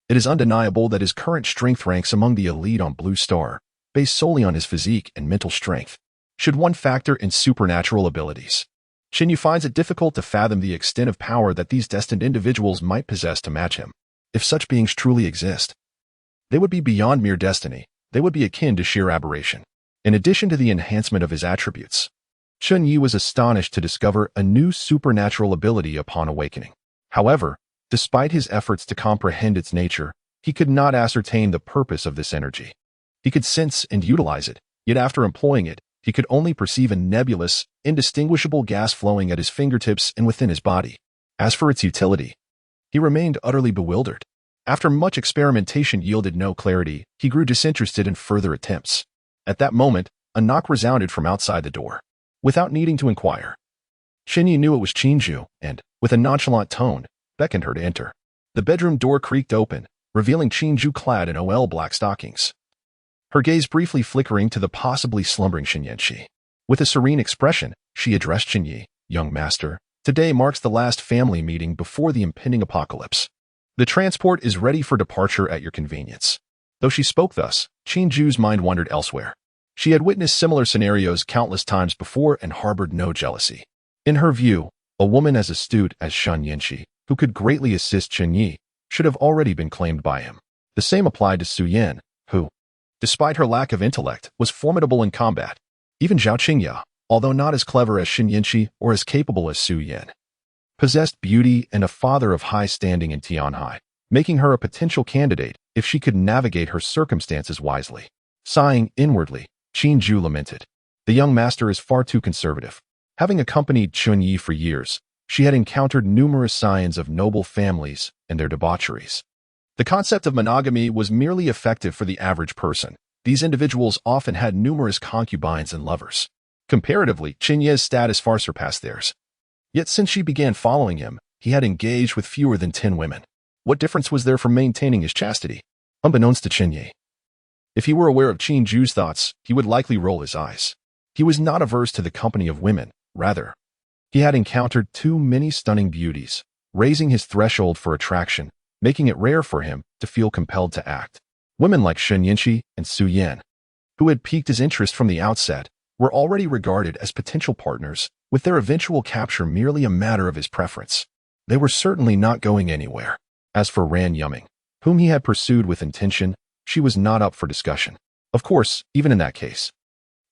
it is undeniable that his current strength ranks among the elite on Blue Star, based solely on his physique and mental strength. Should one factor in supernatural abilities, Chen Ye finds it difficult to fathom the extent of power that these destined individuals might possess to match him. If such beings truly exist, they would be beyond mere destiny. They would be akin to sheer aberration. In addition to the enhancement of his attributes, Chen Ye was astonished to discover a new supernatural ability upon awakening. However, despite his efforts to comprehend its nature, he could not ascertain the purpose of this energy. He could sense and utilize it, yet after employing it, he could only perceive a nebulous, indistinguishable gas flowing at his fingertips and within his body. As for its utility, he remained utterly bewildered. After much experimentation yielded no clarity, he grew disinterested in further attempts. At that moment, a knock resounded from outside the door. Without needing to inquire, Chen Ye knew it was Qingju and, with a nonchalant tone, beckoned her to enter. The bedroom door creaked open, revealing Qingju clad in OL black stockings, her gaze briefly flickering to the possibly slumbering Chen Ye. With a serene expression, she addressed Chen Ye. Young master, today marks the last family meeting before the impending apocalypse. The transport is ready for departure at your convenience. Though she spoke thus, Qingju's mind wandered elsewhere. She had witnessed similar scenarios countless times before and harbored no jealousy. In her view, a woman as astute as Chen Ye, who could greatly assist Chen Ye, should have already been claimed by him. The same applied to Su Yan, who, despite her lack of intellect, was formidable in combat. Even Zhao Qingya, although not as clever as Chen Ye or as capable as Su Yan, possessed beauty and a father of high standing in Tianhai, making her a potential candidate if she could navigate her circumstances wisely. Sighing inwardly, Qingju lamented, "The young master is far too conservative." Having accompanied Chen Ye for years, she had encountered numerous signs of noble families and their debaucheries. The concept of monogamy was merely effective for the average person. These individuals often had numerous concubines and lovers. Comparatively, Chen Ye's status far surpassed theirs. Yet since she began following him, he had engaged with fewer than 10 women. What difference was there from maintaining his chastity? Unbeknownst to Chen Ye, if he were aware of Qingju's thoughts, he would likely roll his eyes. He was not averse to the company of women. Rather, he had encountered too many stunning beauties, raising his threshold for attraction, making it rare for him to feel compelled to act. Women like Chen Ye and Su Yan, who had piqued his interest from the outset, were already regarded as potential partners, with their eventual capture merely a matter of his preference. They were certainly not going anywhere. As for Ran Yumming, whom he had pursued with intention, she was not up for discussion. Of course, even in that case,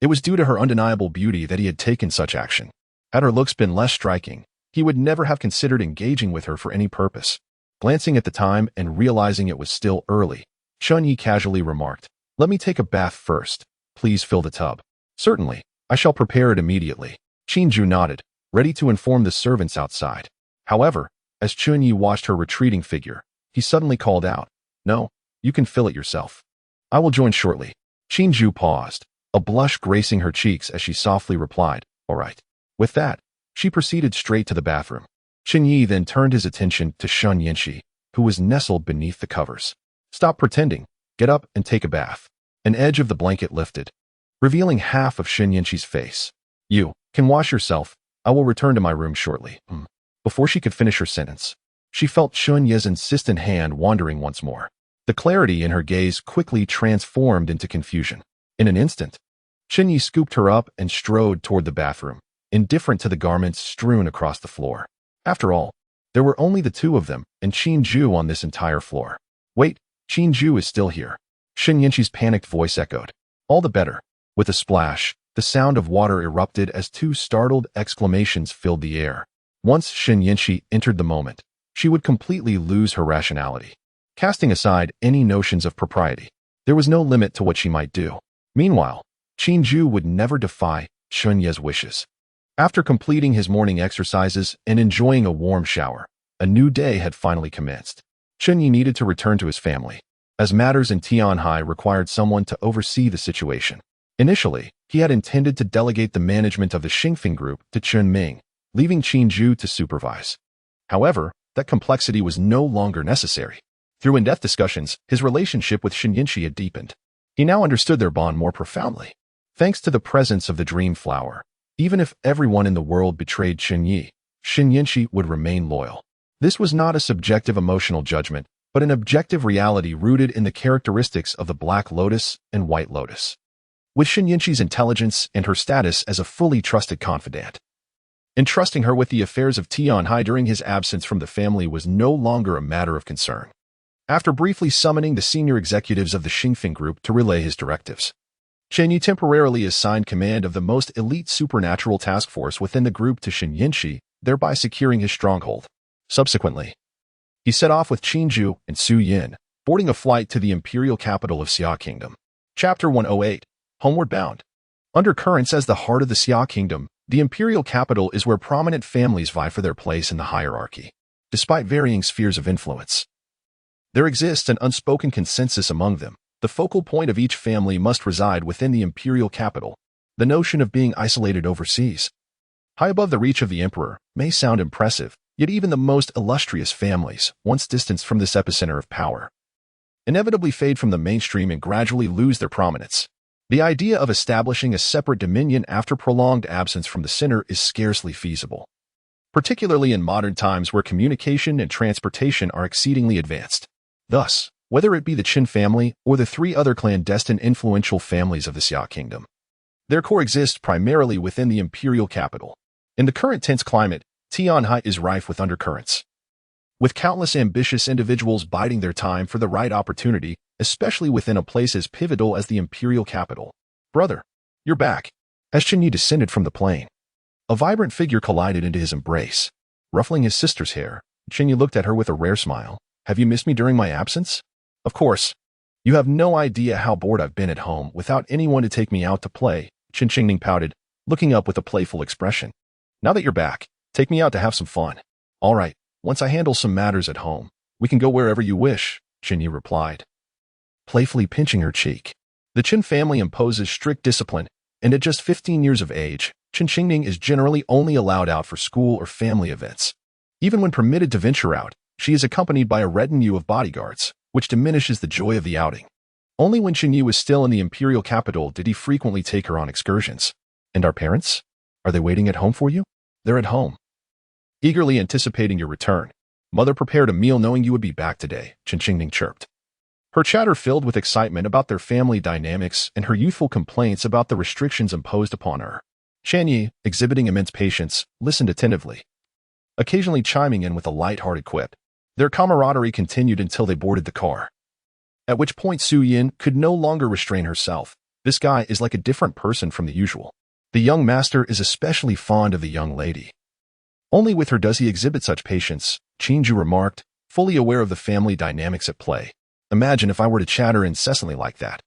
it was due to her undeniable beauty that he had taken such action. Had her looks been less striking, he would never have considered engaging with her for any purpose. Glancing at the time and realizing it was still early, Chen Ye casually remarked, "Let me take a bath first. Please fill the tub." "Certainly, I shall prepare it immediately." Chen Ju nodded, ready to inform the servants outside. However, as Chen Ye watched her retreating figure, he suddenly called out, "No, you can fill it yourself. I will join shortly." Chen Ju paused, a blush gracing her cheeks as she softly replied, "All right." With that, she proceeded straight to the bathroom. Chen Ye then turned his attention to Shen Yanxi, who was nestled beneath the covers. "Stop pretending. Get up and take a bath." An edge of the blanket lifted, revealing half of Shen Yanxi's face. "You can wash yourself. I will return to my room shortly." Before she could finish her sentence, she felt Chen Ye's insistent hand wandering once more. The clarity in her gaze quickly transformed into confusion. In an instant, Chen Ye scooped her up and strode toward the bathroom, indifferent to the garments strewn across the floor. After all, there were only the two of them and Chen Ju on this entire floor. "Wait, Chen Ju is still here." Shen Yanxi's panicked voice echoed. "All the better." With a splash, the sound of water erupted as two startled exclamations filled the air. Once Shen Yanxi entered the moment, she would completely lose her rationality. Casting aside any notions of propriety, there was no limit to what she might do. Meanwhile, Chen Ju would never defy Chen Ye's wishes. After completing his morning exercises and enjoying a warm shower, a new day had finally commenced. Chen Ye needed to return to his family, as matters in Tianhai required someone to oversee the situation. Initially, he had intended to delegate the management of the Xingfeng group to Chen Ming, leaving Chen Ju to supervise. However, that complexity was no longer necessary. Through in-depth discussions, his relationship with Shen Yanxi had deepened. He now understood their bond more profoundly. Thanks to the presence of the dream flower, even if everyone in the world betrayed Chen Ye, Shen Yanxi would remain loyal. This was not a subjective emotional judgment, but an objective reality rooted in the characteristics of the Black Lotus and White Lotus. With Shen Yanxi's intelligence and her status as a fully trusted confidant, entrusting her with the affairs of Tianhai during his absence from the family was no longer a matter of concern. After briefly summoning the senior executives of the Xingfeng group to relay his directives, Chen Ye temporarily assigned command of the most elite supernatural task force within the group to Shen Yanxi, thereby securing his stronghold. Subsequently, he set off with Chen Ju and Su Yin, boarding a flight to the imperial capital of Xia Kingdom. Chapter 108, Homeward Bound. Undercurrents as the heart of the Xia Kingdom, the imperial capital is where prominent families vie for their place in the hierarchy. Despite varying spheres of influence, there exists an unspoken consensus among them. The focal point of each family must reside within the imperial capital. The notion of being isolated overseas, high above the reach of the emperor, may sound impressive, yet even the most illustrious families, once distanced from this epicenter of power, inevitably fade from the mainstream and gradually lose their prominence. The idea of establishing a separate dominion after prolonged absence from the center is scarcely feasible, particularly in modern times where communication and transportation are exceedingly advanced. Thus, whether it be the Qin family or the three other clandestine influential families of the Xia Kingdom, there coexist primarily within the imperial capital. In the current tense climate, Tianhai is rife with undercurrents, with countless ambitious individuals biding their time for the right opportunity, especially within a place as pivotal as the imperial capital. "Brother, you're back." As Chen Ye descended from the plane, a vibrant figure collided into his embrace. Ruffling his sister's hair, Chen Ye looked at her with a rare smile. "Have you missed me during my absence?" "Of course. You have no idea how bored I've been at home without anyone to take me out to play," Chen Qingning pouted, looking up with a playful expression. "Now that you're back, take me out to have some fun." "All right, once I handle some matters at home, we can go wherever you wish," Chen Ye replied, playfully pinching her cheek. The Qin family imposes strict discipline, and at just 15 years of age, Chen Qingning is generally only allowed out for school or family events. Even when permitted to venture out, she is accompanied by a retinue of bodyguards, which diminishes the joy of the outing. Only when Chen Ye was still in the imperial capital did he frequently take her on excursions. "And our parents? Are they waiting at home for you?" "They're at home, eagerly anticipating your return. Mother prepared a meal knowing you would be back today," Chen Qingning chirped. Her chatter filled with excitement about their family dynamics and her youthful complaints about the restrictions imposed upon her. Chen Ye, exhibiting immense patience, listened attentively, occasionally chiming in with a light-hearted quip. Their camaraderie continued until they boarded the car, at which point Su Yin could no longer restrain herself. This guy is like a different person from the usual. The young master is especially fond of the young lady. Only with her does he exhibit such patience, Chen Ye remarked, fully aware of the family dynamics at play. Imagine if I were to chatter incessantly like that.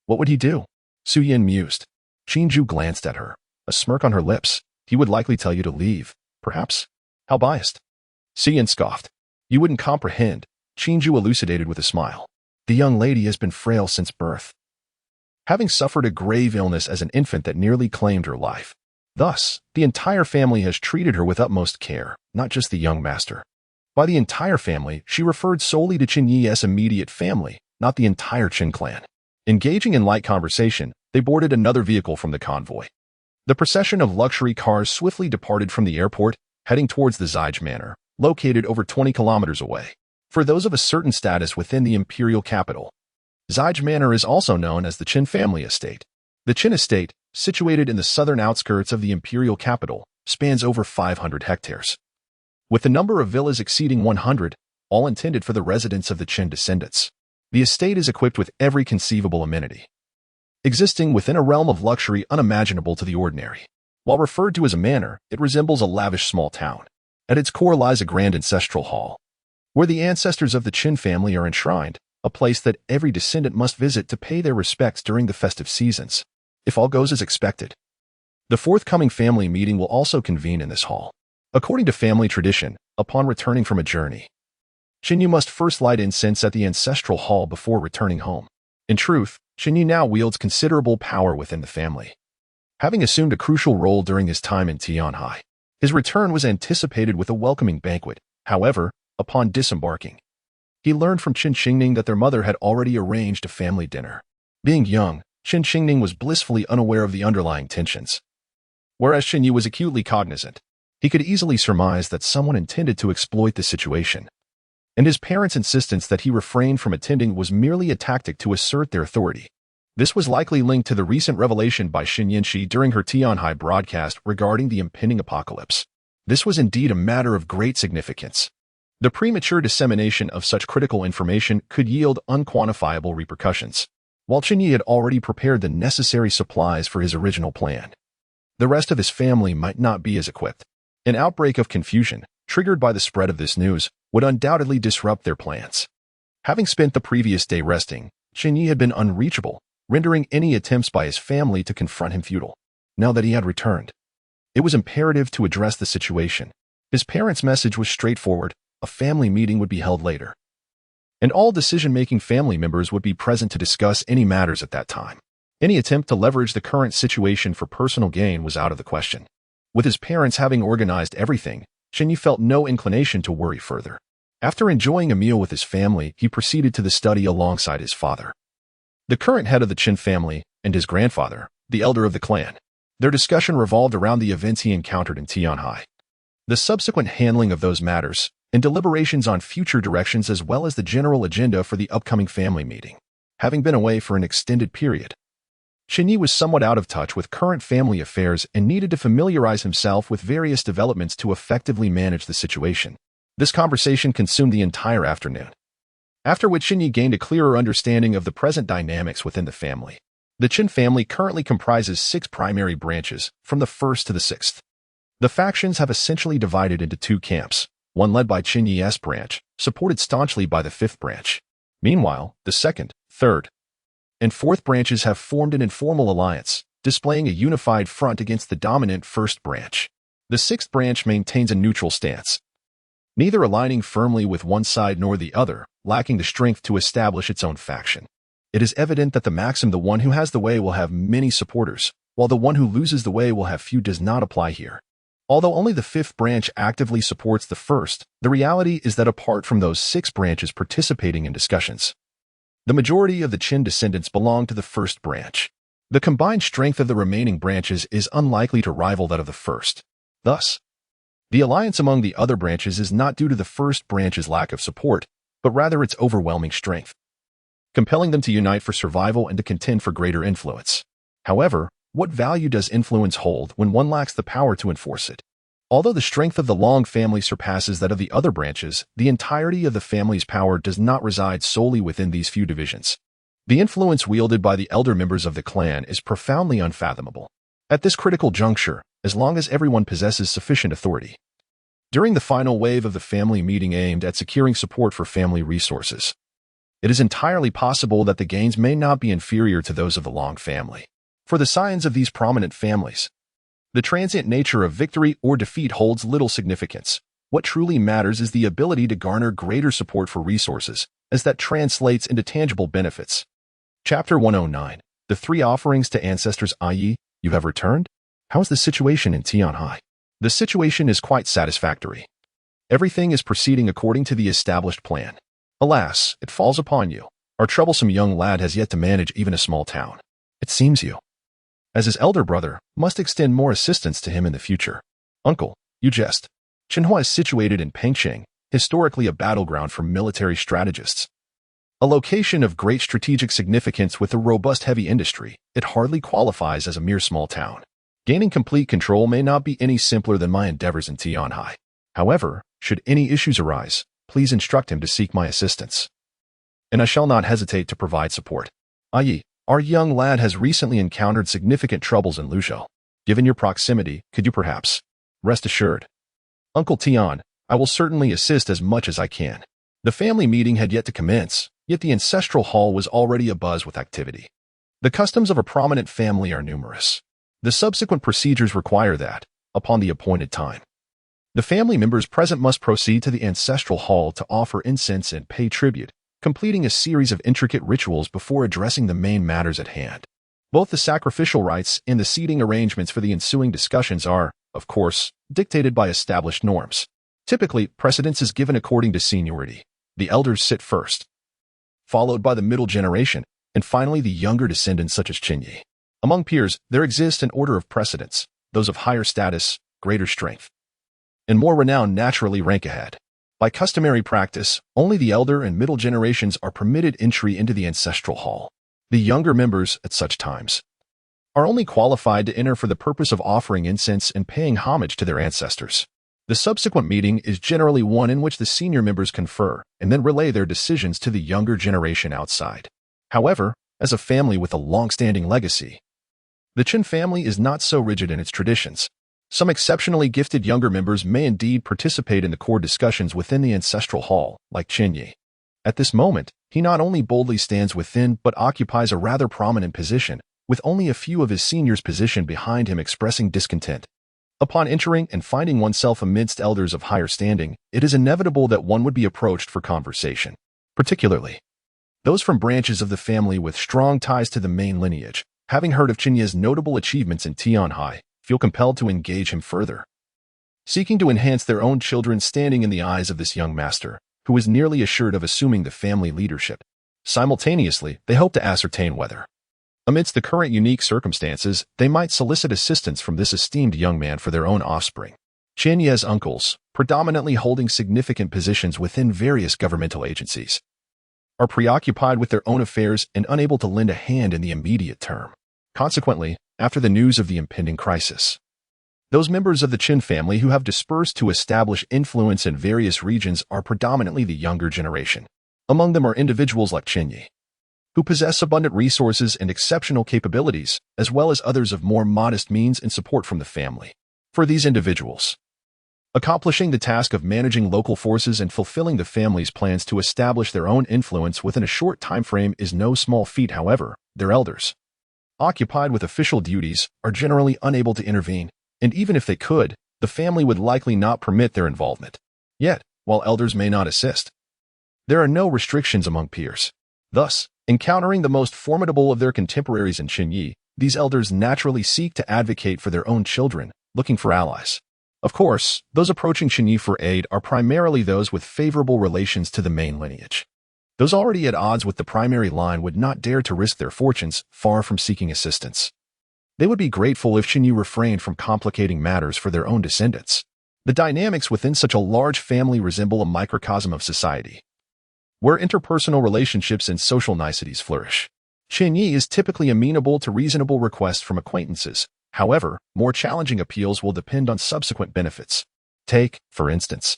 What would he do? Su Yin mused. Chen Ye glanced at her, a smirk on her lips. He would likely tell you to leave, perhaps? How biased. Su Yin scoffed. You wouldn't comprehend, Chen Ye elucidated with a smile. The young lady has been frail since birth, having suffered a grave illness as an infant that nearly claimed her life. Thus, the entire family has treated her with utmost care, not just the young master. By the entire family, she referred solely to Chen Ye's immediate family, not the entire Chen clan. Engaging in light conversation, they boarded another vehicle from the convoy. The procession of luxury cars swiftly departed from the airport, heading towards the Zijie Manor, located over 20 kilometers away. For those of a certain status within the imperial capital, Zijie Manor is also known as the Chen family estate. The Chen estate, situated in the southern outskirts of the imperial capital, spans over 500 hectares, with the number of villas exceeding 100, all intended for the residence of the Chen descendants. The estate is equipped with every conceivable amenity, existing within a realm of luxury unimaginable to the ordinary. While referred to as a manor, it resembles a lavish small town. At its core lies a grand ancestral hall, where the ancestors of the Chen family are enshrined, a place that every descendant must visit to pay their respects during the festive seasons. If all goes as expected, the forthcoming family meeting will also convene in this hall. According to family tradition, upon returning from a journey, Chen Ye must first light incense at the ancestral hall before returning home. In truth, Chen Ye now wields considerable power within the family, having assumed a crucial role during his time in Tianhai. His return was anticipated with a welcoming banquet. However, upon disembarking, he learned from Chen Xingning that their mother had already arranged a family dinner. Being young, Chen Xingning was blissfully unaware of the underlying tensions, whereas Chen Ye was acutely cognizant. He could easily surmise that someone intended to exploit the situation, and his parents' insistence that he refrain from attending was merely a tactic to assert their authority. This was likely linked to the recent revelation by Xin Yanxi during her Tianhai broadcast regarding the impending apocalypse. This was indeed a matter of great significance. The premature dissemination of such critical information could yield unquantifiable repercussions. While Chen Ye had already prepared the necessary supplies for his original plan, the rest of his family might not be as equipped. An outbreak of confusion, triggered by the spread of this news, would undoubtedly disrupt their plans. Having spent the previous day resting, Chen Ye had been unreachable, rendering any attempts by his family to confront him futile. Now that he had returned, it was imperative to address the situation. His parents' message was straightforward: a family meeting would be held later, and all decision-making family members would be present to discuss any matters at that time. Any attempt to leverage the current situation for personal gain was out of the question. With his parents having organized everything, Chen Ye felt no inclination to worry further. After enjoying a meal with his family, he proceeded to the study alongside his father, the current head of the Chen family, and his grandfather, the elder of the clan. Their discussion revolved around the events he encountered in Tianhai, the subsequent handling of those matters, and deliberations on future directions, as well as the general agenda for the upcoming family meeting. Having been away for an extended period, Chen Ye was somewhat out of touch with current family affairs and needed to familiarize himself with various developments to effectively manage the situation. This conversation consumed the entire afternoon, after which Chen Ye gained a clearer understanding of the present dynamics within the family. The Chen family currently comprises 6 primary branches, from the 1st to the 6th. The factions have essentially divided into 2 camps, one led by Chen Ye's branch, supported staunchly by the 5th branch. Meanwhile, the 2nd, 3rd, and 4th branches have formed an informal alliance, displaying a unified front against the dominant 1st branch. The 6th branch maintains a neutral stance, neither aligning firmly with one side nor the other, lacking the strength to establish its own faction. It is evident that the maxim "the one who has the way will have many supporters, while the one who loses the way will have few" does not apply here. Although only the 5th branch actively supports the 1st, the reality is that apart from those 6 branches participating in discussions, the majority of the Chen descendants belong to the 1st branch. The combined strength of the remaining branches is unlikely to rival that of the 1st. Thus, the alliance among the other branches is not due to the 1st branch's lack of support, but rather its overwhelming strength. compelling them to unite for survival and to contend for greater influence. However, what value does influence hold when one lacks the power to enforce it? Although the strength of the Long family surpasses that of the other branches, the entirety of the family's power does not reside solely within these few divisions. The influence wielded by the elder members of the clan is profoundly unfathomable. At this critical juncture, as long as everyone possesses sufficient authority. During the final wave of the family meeting aimed at securing support for family resources, it is entirely possible that the gains may not be inferior to those of the Long family. For the scions of these prominent families, the transient nature of victory or defeat holds little significance. What truly matters is the ability to garner greater support for resources, as that translates into tangible benefits. Chapter 109. The Three Offerings to Ancestors, i.e., you have returned? How is the situation in Tianhai? The situation is quite satisfactory. Everything is proceeding according to the established plan. Alas, it falls upon you. Our troublesome young lad has yet to manage even a small town. It seems you, as his elder brother, must extend more assistance to him in the future. Uncle, you jest. Chenhua is situated in Pengcheng, historically a battleground for military strategists. A location of great strategic significance with a robust heavy industry, it hardly qualifies as a mere small town. Gaining complete control may not be any simpler than my endeavors in Tianhai. However, should any issues arise, please instruct him to seek my assistance. And I shall not hesitate to provide support. I.e., our young lad has recently encountered significant troubles in Luzhou. Given your proximity, could you perhaps rest assured? Uncle Tian, I will certainly assist as much as I can. The family meeting had yet to commence, yet the ancestral hall was already abuzz with activity. The customs of a prominent family are numerous. The subsequent procedures require that, upon the appointed time, the family members present must proceed to the ancestral hall to offer incense and pay tribute, completing a series of intricate rituals before addressing the main matters at hand. Both the sacrificial rites and the seating arrangements for the ensuing discussions are, of course, dictated by established norms. Typically, precedence is given according to seniority. The elders sit first, followed by the middle generation, and finally the younger descendants such as Chen Ye. Among peers, there exists an order of precedence. Those of higher status, greater strength, and more renown naturally rank ahead. By customary practice, only the elder and middle generations are permitted entry into the ancestral hall. The younger members, at such times, are only qualified to enter for the purpose of offering incense and paying homage to their ancestors. The subsequent meeting is generally one in which the senior members confer and then relay their decisions to the younger generation outside. However, as a family with a long-standing legacy, the Chen family is not so rigid in its traditions. Some exceptionally gifted younger members may indeed participate in the core discussions within the ancestral hall, like Chen Ye. At this moment, he not only boldly stands within but occupies a rather prominent position, with only a few of his seniors positioned behind him expressing discontent. Upon entering and finding oneself amidst elders of higher standing, it is inevitable that one would be approached for conversation. Particularly, those from branches of the family with strong ties to the main lineage, having heard of Chen Ye's notable achievements in Tianhai, feel compelled to engage him further, seeking to enhance their own children's standing in the eyes of this young master, who is nearly assured of assuming the family leadership. Simultaneously, they hope to ascertain whether, amidst the current unique circumstances, they might solicit assistance from this esteemed young man for their own offspring. Chen Ye's uncles, predominantly holding significant positions within various governmental agencies, are preoccupied with their own affairs and unable to lend a hand in the immediate term. Consequently, after the news of the impending crisis, those members of the Chen family who have dispersed to establish influence in various regions are predominantly the younger generation. Among them are individuals like Chen Ye, who possess abundant resources and exceptional capabilities, as well as others of more modest means and support from the family. For these individuals, accomplishing the task of managing local forces and fulfilling the family's plans to establish their own influence within a short time frame is no small feat. However, their elders, occupied with official duties, are generally unable to intervene, and even if they could, the family would likely not permit their involvement. Yet, while elders may not assist, there are no restrictions among peers. Thus, encountering the most formidable of their contemporaries in Chen Ye, these elders naturally seek to advocate for their own children, looking for allies. Of course, those approaching Chen Ye for aid are primarily those with favorable relations to the main lineage. Those already at odds with the primary line would not dare to risk their fortunes, far from seeking assistance. They would be grateful if Chen Ye refrained from complicating matters for their own descendants. The dynamics within such a large family resemble a microcosm of society. where interpersonal relationships and social niceties flourish. Chen Ye is typically amenable to reasonable requests from acquaintances. However, more challenging appeals will depend on subsequent benefits. Take, for instance,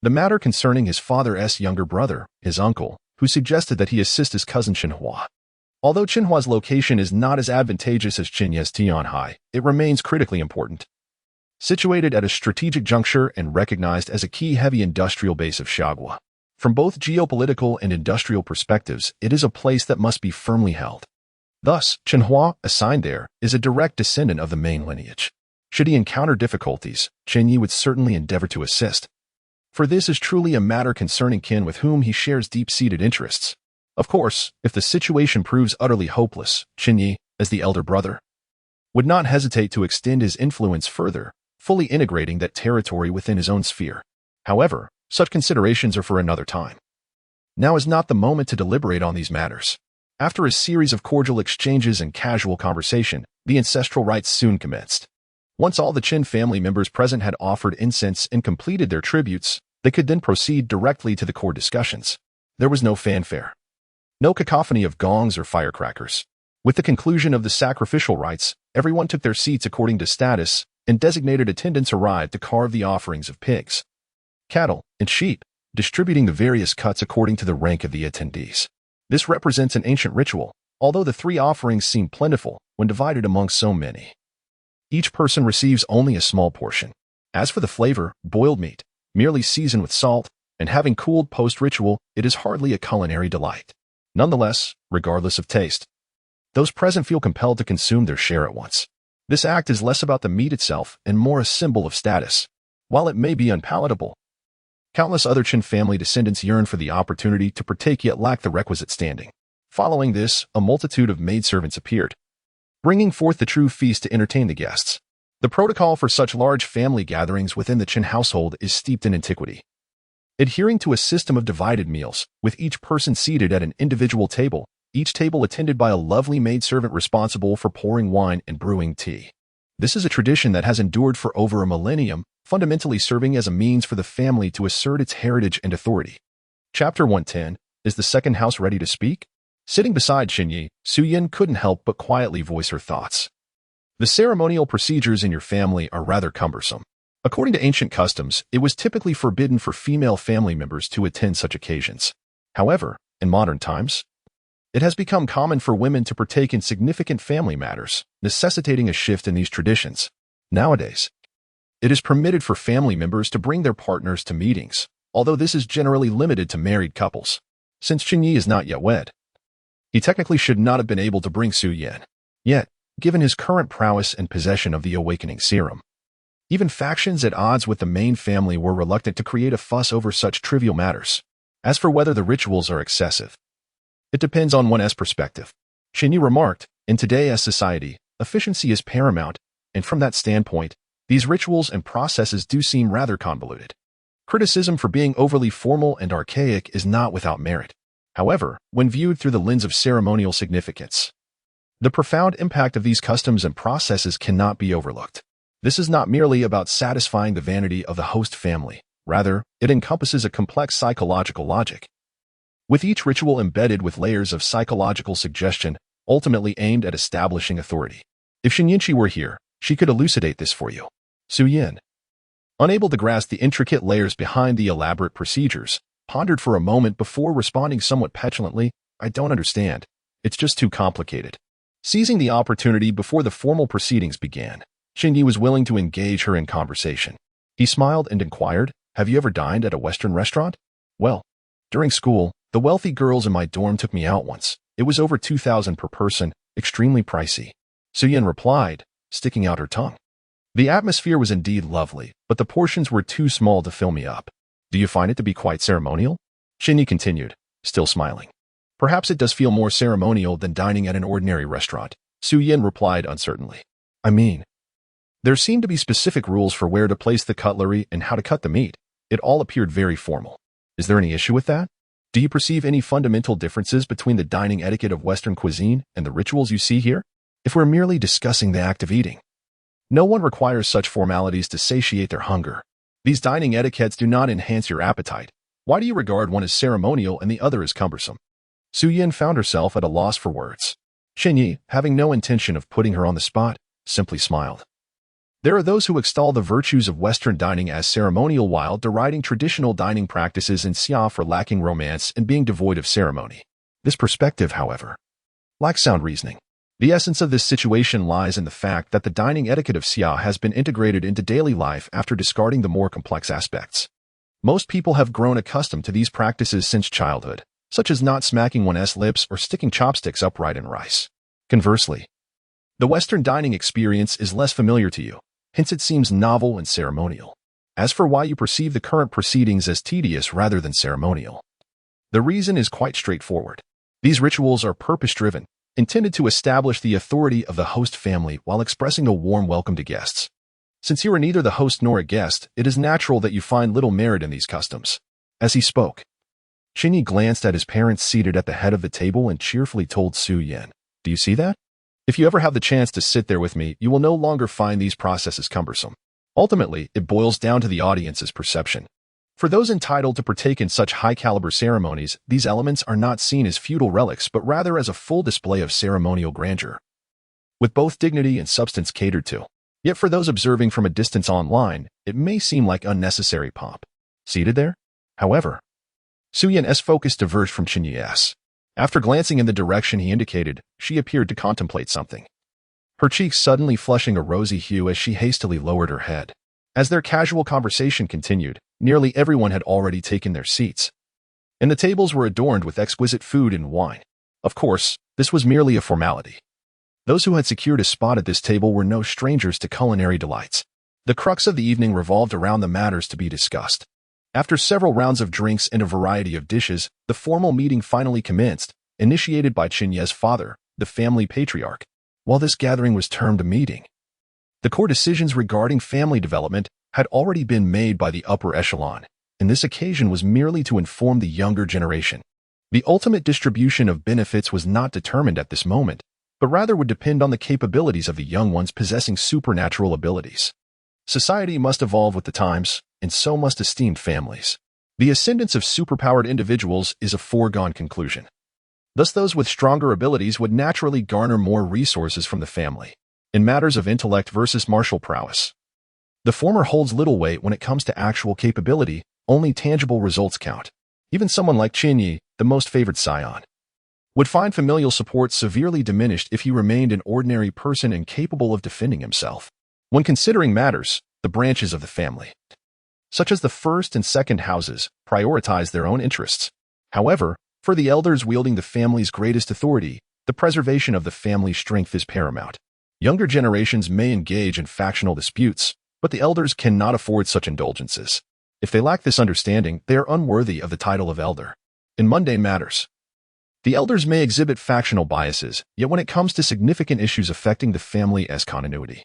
the matter concerning his father's younger brother, his uncle, who suggested that he assist his cousin Chen Ye. Although Chen Ye's location is not as advantageous as Chen Ye's Tianhai, it remains critically important. Situated at a strategic juncture and recognized as a key heavy industrial base of Xiagua. From both geopolitical and industrial perspectives, it is a place that must be firmly held. Thus, Chen Ye, assigned there, is a direct descendant of the main lineage. Should he encounter difficulties, Chen Ye would certainly endeavor to assist. For this is truly a matter concerning kin with whom he shares deep-seated interests. Of course, if the situation proves utterly hopeless, Chen Ye, as the elder brother, would not hesitate to extend his influence further, fully integrating that territory within his own sphere. However, such considerations are for another time. Now is not the moment to deliberate on these matters. After a series of cordial exchanges and casual conversation, the ancestral rites soon commenced. Once all the Chen family members present had offered incense and completed their tributes, they could then proceed directly to the core discussions. There was no fanfare. No cacophony of gongs or firecrackers. With the conclusion of the sacrificial rites, everyone took their seats according to status, and designated attendants arrived to carve the offerings of pigs, cattle, and sheep, distributing the various cuts according to the rank of the attendees. This represents an ancient ritual, although the 3 offerings seem plentiful when divided among so many. Each person receives only a small portion. As for the flavor, boiled meat, merely seasoned with salt, and having cooled post-ritual, it is hardly a culinary delight. Nonetheless, regardless of taste, those present feel compelled to consume their share at once. This act is less about the meat itself and more a symbol of status. While it may be unpalatable, countless other Chen family descendants yearn for the opportunity to partake yet lack the requisite standing. Following this, a multitude of maidservants appeared, bringing forth the true feast to entertain the guests. The protocol for such large family gatherings within the Chen household is steeped in antiquity. Adhering to a system of divided meals, with each person seated at an individual table, each table attended by a lovely maidservant responsible for pouring wine and brewing tea. This is a tradition that has endured for over a millennium, fundamentally serving as a means for the family to assert its heritage and authority. Chapter 110, Is the Second House Ready to Speak? Sitting beside Chen Ye, Su Yin couldn't help but quietly voice her thoughts. The ceremonial procedures in your family are rather cumbersome. According to ancient customs, it was typically forbidden for female family members to attend such occasions. However, in modern times, it has become common for women to partake in significant family matters, necessitating a shift in these traditions. Nowadays, it is permitted for family members to bring their partners to meetings, although this is generally limited to married couples. Since Chen Ye is not yet wed, he technically should not have been able to bring Su Yin. Yet, given his current prowess and possession of the awakening serum, even factions at odds with the main family were reluctant to create a fuss over such trivial matters. As for whether the rituals are excessive, it depends on one's perspective. Chen Ye remarked, in today's society, efficiency is paramount, and from that standpoint, these rituals and processes do seem rather convoluted. Criticism for being overly formal and archaic is not without merit. However, when viewed through the lens of ceremonial significance, the profound impact of these customs and processes cannot be overlooked. This is not merely about satisfying the vanity of the host family. Rather, it encompasses a complex psychological logic, with each ritual embedded with layers of psychological suggestion, ultimately aimed at establishing authority. If Shinyanchi were here, she could elucidate this for you. Su Yin, unable to grasp the intricate layers behind the elaborate procedures, pondered for a moment before responding somewhat petulantly, I don't understand. It's just too complicated. Seizing the opportunity before the formal proceedings began, Chen Ye was willing to engage her in conversation. He smiled and inquired, have you ever dined at a Western restaurant? Well, during school, the wealthy girls in my dorm took me out once. It was over 2,000 per person, extremely pricey. Su Yin replied, sticking out her tongue. The atmosphere was indeed lovely, but the portions were too small to fill me up. Do you find it to be quite ceremonial? Chen Ye continued, still smiling. Perhaps it does feel more ceremonial than dining at an ordinary restaurant, Su Yin replied uncertainly. I mean, there seemed to be specific rules for where to place the cutlery and how to cut the meat. It all appeared very formal. Is there any issue with that? Do you perceive any fundamental differences between the dining etiquette of Western cuisine and the rituals you see here? If we're merely discussing the act of eating, no one requires such formalities to satiate their hunger. These dining etiquettes do not enhance your appetite. Why do you regard one as ceremonial and the other as cumbersome? Su Yin found herself at a loss for words. Chen Ye, having no intention of putting her on the spot, simply smiled. There are those who extol the virtues of Western dining as ceremonial while deriding traditional dining practices in Xia for lacking romance and being devoid of ceremony. This perspective, however, lacks sound reasoning. The essence of this situation lies in the fact that the dining etiquette of Xia has been integrated into daily life after discarding the more complex aspects. Most people have grown accustomed to these practices since childhood, such as not smacking one's lips or sticking chopsticks upright in rice. Conversely, the Western dining experience is less familiar to you, hence it seems novel and ceremonial. As for why you perceive the current proceedings as tedious rather than ceremonial, the reason is quite straightforward. These rituals are purpose-driven, intended to establish the authority of the host family while expressing a warm welcome to guests. Since you are neither the host nor a guest, it is natural that you find little merit in these customs. As he spoke, Chen Ye glanced at his parents seated at the head of the table and cheerfully told Su Yin, "Do you see that? If you ever have the chance to sit there with me, you will no longer find these processes cumbersome." Ultimately, it boils down to the audience's perception. For those entitled to partake in such high-caliber ceremonies, these elements are not seen as feudal relics but rather as a full display of ceremonial grandeur, with both dignity and substance catered to. Yet for those observing from a distance online, it may seem like unnecessary pomp. Seated there, however, Su Yin's focus diverged from Chen Ye's. After glancing in the direction he indicated, she appeared to contemplate something, her cheeks suddenly flushing a rosy hue as she hastily lowered her head. As their casual conversation continued, nearly everyone had already taken their seats, and the tables were adorned with exquisite food and wine. Of course, this was merely a formality. Those who had secured a spot at this table were no strangers to culinary delights. The crux of the evening revolved around the matters to be discussed. After several rounds of drinks and a variety of dishes, the formal meeting finally commenced, initiated by Chen Ye's father, the family patriarch. While this gathering was termed a meeting, the core decisions regarding family development had already been made by the upper echelon, and this occasion was merely to inform the younger generation. The ultimate distribution of benefits was not determined at this moment, but rather would depend on the capabilities of the young ones possessing supernatural abilities. Society must evolve with the times, and so must esteemed families. The ascendance of superpowered individuals is a foregone conclusion. Thus those with stronger abilities would naturally garner more resources from the family. In matters of intellect versus martial prowess, the former holds little weight when it comes to actual capability, only tangible results count. Even someone like Chen Ye, the most favored scion, would find familial support severely diminished if he remained an ordinary person incapable of defending himself. When considering matters, the branches of the family, such as the first and second houses, prioritize their own interests. However, for the elders wielding the family's greatest authority, the preservation of the family's strength is paramount. Younger generations may engage in factional disputes, but the elders cannot afford such indulgences. If they lack this understanding, they are unworthy of the title of elder. In mundane matters, the elders may exhibit factional biases, yet when it comes to significant issues affecting the family's continuity,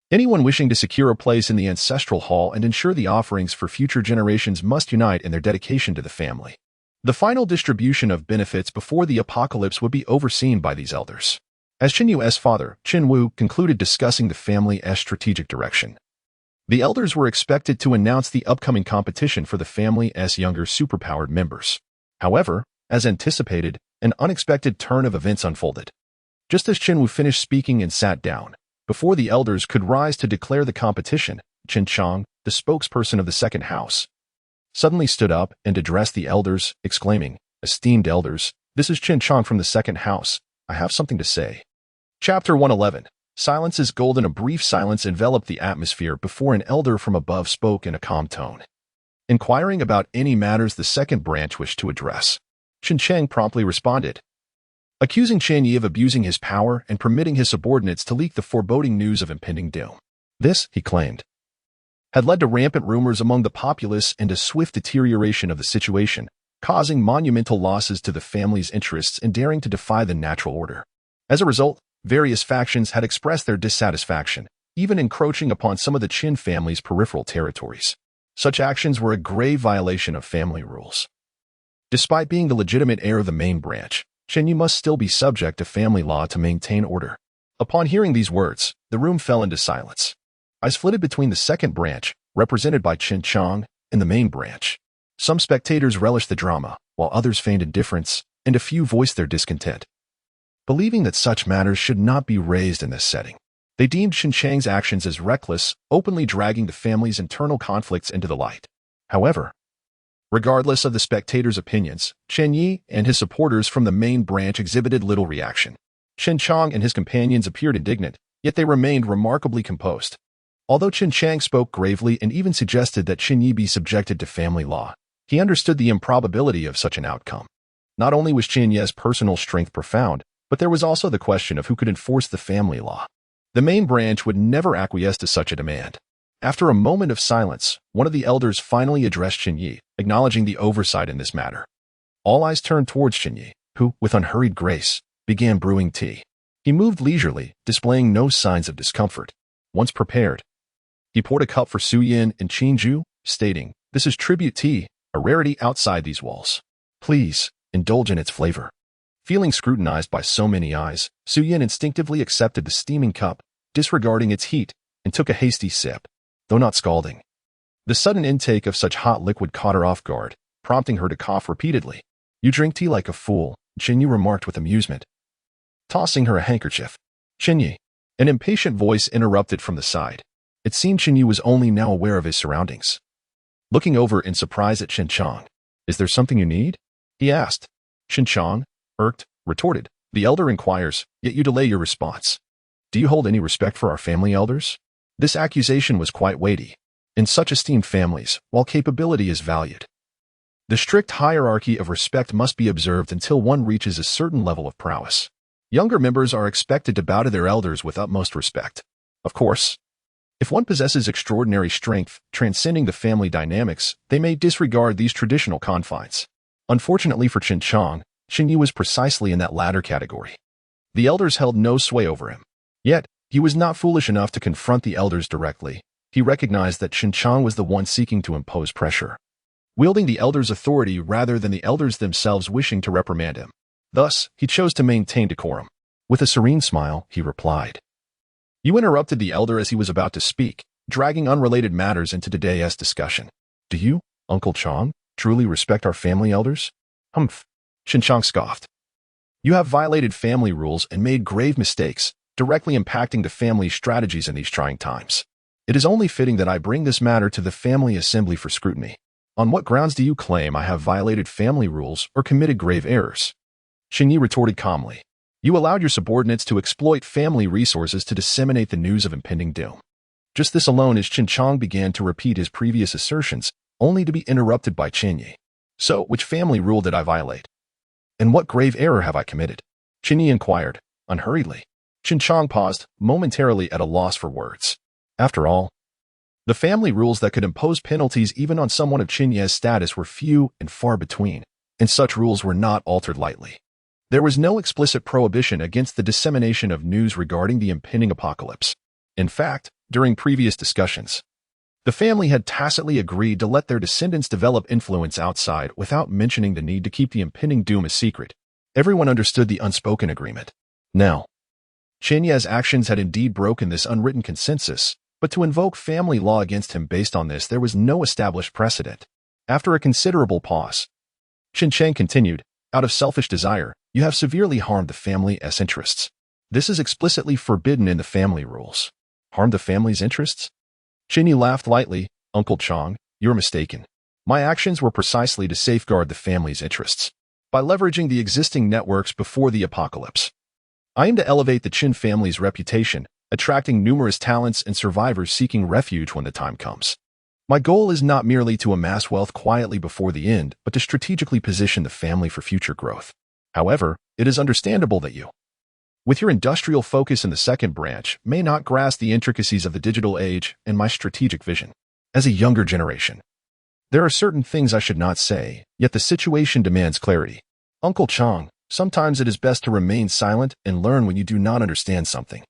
anyone wishing to secure a place in the ancestral hall and ensure the offerings for future generations must unite in their dedication to the family. The final distribution of benefits before the apocalypse would be overseen by these elders. As Chen Yu's father, Chen Wu, concluded discussing the family's strategic direction, the elders were expected to announce the upcoming competition for the family's younger superpowered members. However, as anticipated, an unexpected turn of events unfolded. Just as Chen Wu finished speaking and sat down, before the elders could rise to declare the competition, Chen Chang, the spokesperson of the second house, suddenly stood up and addressed the elders, exclaiming, "Esteemed elders, this is Chen Chang from the second house. I have something to say." Chapter 111. Silence is golden. A brief silence enveloped the atmosphere before an elder from above spoke in a calm tone, inquiring about any matters the second branch wished to address. Chen Chang promptly responded, accusing Chen Ye of abusing his power and permitting his subordinates to leak the foreboding news of impending doom. This, he claimed, had led to rampant rumors among the populace and a swift deterioration of the situation, causing monumental losses to the family's interests and daring to defy the natural order. As a result, various factions had expressed their dissatisfaction, even encroaching upon some of the Qin family's peripheral territories. Such actions were a grave violation of family rules. Despite being the legitimate heir of the main branch, Chen Ye must still be subject to family law to maintain order. Upon hearing these words, the room fell into silence. Eyes flitted between the second branch, represented by Chen Chang, and the main branch, Some spectators relished the drama, while others feigned indifference, and a few voiced their discontent, believing that such matters should not be raised in this setting. They deemed Chen Chang's actions as reckless, openly dragging the family's internal conflicts into the light. However, regardless of the spectators' opinions, Chen Ye and his supporters from the main branch exhibited little reaction. Chen Chang and his companions appeared indignant, yet they remained remarkably composed. Although Chen Chang spoke gravely and even suggested that Chen Ye be subjected to family law, he understood the improbability of such an outcome. Not only was Chen Ye's personal strength profound, but there was also the question of who could enforce the family law. The main branch would never acquiesce to such a demand. After a moment of silence, one of the elders finally addressed Chen Ye, acknowledging the oversight in this matter. All eyes turned towards Chen Ye, who, with unhurried grace, began brewing tea. He moved leisurely, displaying no signs of discomfort. Once prepared, he poured a cup for Su Yin and Qin Zhu, stating, "This is tribute tea, a rarity outside these walls. Please, indulge in its flavor." Feeling scrutinized by so many eyes, Su Yin instinctively accepted the steaming cup, disregarding its heat, and took a hasty sip, though not scalding. The sudden intake of such hot liquid caught her off guard, prompting her to cough repeatedly. "You drink tea like a fool," Chen Ye remarked with amusement, tossing her a handkerchief. "Chen Ye," an impatient voice interrupted from the side. It seemed Chen Ye was only now aware of his surroundings. Looking over in surprise at Chen Chang, "Is there something you need?" he asked. Chen Chang, irked, retorted, "The elder inquires, yet you delay your response. Do you hold any respect for our family elders?" This accusation was quite weighty. In such esteemed families, while capability is valued, the strict hierarchy of respect must be observed until one reaches a certain level of prowess. Younger members are expected to bow to their elders with utmost respect. Of course, if one possesses extraordinary strength, transcending the family dynamics, they may disregard these traditional confines. Unfortunately for Chen Chang, Chen Ye was precisely in that latter category. The elders held no sway over him. Yet, he was not foolish enough to confront the elders directly. He recognized that Chen Chang was the one seeking to impose pressure, wielding the elders' authority rather than the elders themselves wishing to reprimand him. Thus, he chose to maintain decorum. With a serene smile, he replied, "You interrupted the elder as he was about to speak, dragging unrelated matters into today's discussion. Do you, Uncle Chang, truly respect our family elders?" "Humph," Chen Chang scoffed. "You have violated family rules and made grave mistakes, directly impacting the family's strategies in these trying times. It is only fitting that I bring this matter to the family assembly for scrutiny. On what grounds do you claim I have violated family rules or committed grave errors?" Chen Ye retorted calmly, "You allowed your subordinates to exploit family resources to disseminate the news of impending doom." Just this alone as Chen Chang began to repeat his previous assertions, only to be interrupted by Chen Ye. "So, which family rule did I violate? And what grave error have I committed?" Chen Ye inquired, unhurriedly. Chen Chang paused, momentarily at a loss for words. After all, the family rules that could impose penalties even on someone of Chen Ye's status were few and far between, and such rules were not altered lightly. There was no explicit prohibition against the dissemination of news regarding the impending apocalypse. In fact, during previous discussions, the family had tacitly agreed to let their descendants develop influence outside without mentioning the need to keep the impending doom a secret. Everyone understood the unspoken agreement. Now, Chen Ye's actions had indeed broken this unwritten consensus, but to invoke family law against him based on this there was no established precedent. After a considerable pause, Chen Chang continued, "Out of selfish desire, you have severely harmed the family's interests. This is explicitly forbidden in the family rules." "Harmed the family's interests?" Chen Ye laughed lightly. "Uncle Chang, you're mistaken. My actions were precisely to safeguard the family's interests. By leveraging the existing networks before the apocalypse, I aim to elevate the Chen family's reputation, attracting numerous talents and survivors seeking refuge when the time comes. My goal is not merely to amass wealth quietly before the end, but to strategically position the family for future growth. However, it is understandable that you, with your industrial focus in the second branch, may not grasp the intricacies of the digital age and my strategic vision. As a younger generation, there are certain things I should not say, yet the situation demands clarity. Uncle Chang, sometimes it is best to remain silent and learn when you do not understand something.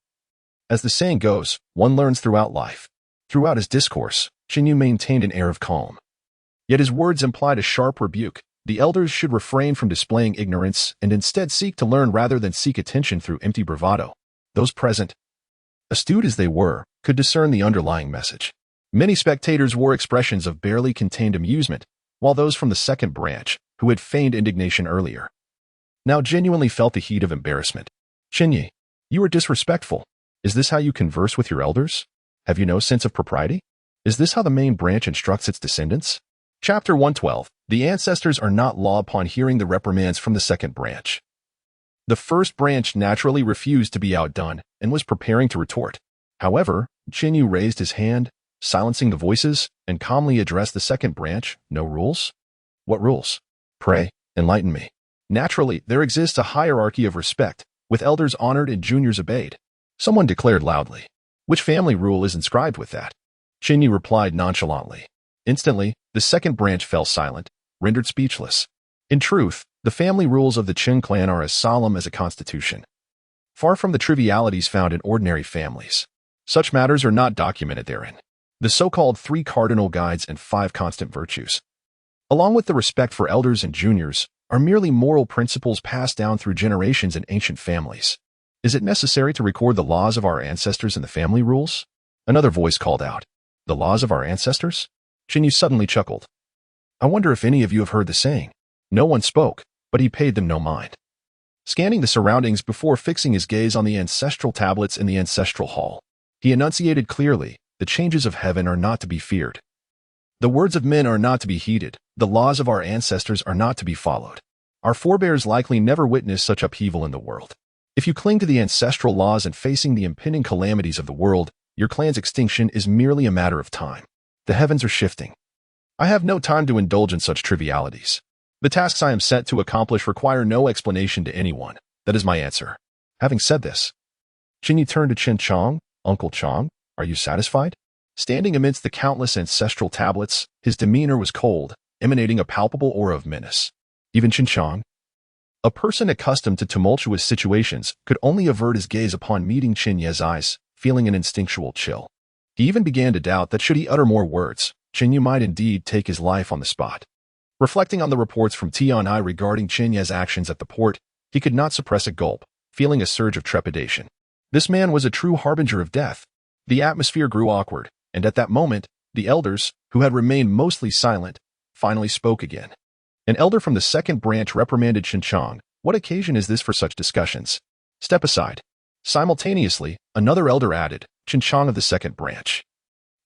As the saying goes, one learns throughout life." Throughout his discourse, Chen Ye maintained an air of calm. Yet his words implied a sharp rebuke. The elders should refrain from displaying ignorance and instead seek to learn rather than seek attention through empty bravado. Those present, astute as they were, could discern the underlying message. Many spectators wore expressions of barely contained amusement, while those from the second branch, who had feigned indignation earlier, now genuinely felt the heat of embarrassment. Chen Ye, you are disrespectful. Is this how you converse with your elders? Have you no sense of propriety? Is this how the main branch instructs its descendants? Chapter 112. The ancestors are not law upon hearing the reprimands from the second branch. The first branch naturally refused to be outdone and was preparing to retort. However, Chen Ye raised his hand, silencing the voices, and calmly addressed the second branch. No rules? What rules? Pray, enlighten me. Naturally, there exists a hierarchy of respect, with elders honored and juniors obeyed. Someone declared loudly. Which family rule is inscribed with that? Chen Ye replied nonchalantly. Instantly, the second branch fell silent, rendered speechless. In truth, the family rules of the Chen clan are as solemn as a constitution. Far from the trivialities found in ordinary families, such matters are not documented therein. The so-called 3 cardinal guides and 5 constant virtues, along with the respect for elders and juniors, are merely moral principles passed down through generations in ancient families. Is it necessary to record the laws of our ancestors in the family rules? Another voice called out. The laws of our ancestors? Chen Ye suddenly chuckled. I wonder if any of you have heard the saying. No one spoke, but he paid them no mind. Scanning the surroundings before fixing his gaze on the ancestral tablets in the ancestral hall, he enunciated clearly, the changes of heaven are not to be feared. The words of men are not to be heeded. The laws of our ancestors are not to be followed. Our forebears likely never witnessed such upheaval in the world. If you cling to the ancestral laws and facing the impending calamities of the world, your clan's extinction is merely a matter of time. The heavens are shifting. I have no time to indulge in such trivialities. The tasks I am set to accomplish require no explanation to anyone. That is my answer. Having said this, Chen Ye turned to Chen Chong. Uncle Chong, are you satisfied? Standing amidst the countless ancestral tablets, his demeanor was cold, emanating a palpable aura of menace. Even Chen Chong, a person accustomed to tumultuous situations, could only avert his gaze upon meeting Chen Ye's eyes, feeling an instinctual chill. He even began to doubt that should he utter more words, Chen Ye might indeed take his life on the spot. Reflecting on the reports from Tianhai regarding Chen Ye's actions at the port, he could not suppress a gulp, feeling a surge of trepidation. This man was a true harbinger of death. The atmosphere grew awkward, and at that moment, the elders, who had remained mostly silent, finally spoke again. An elder from the second branch reprimanded Chen Chong. What occasion is this for such discussions? Step aside. Simultaneously, another elder added, Chen Chong of the second branch.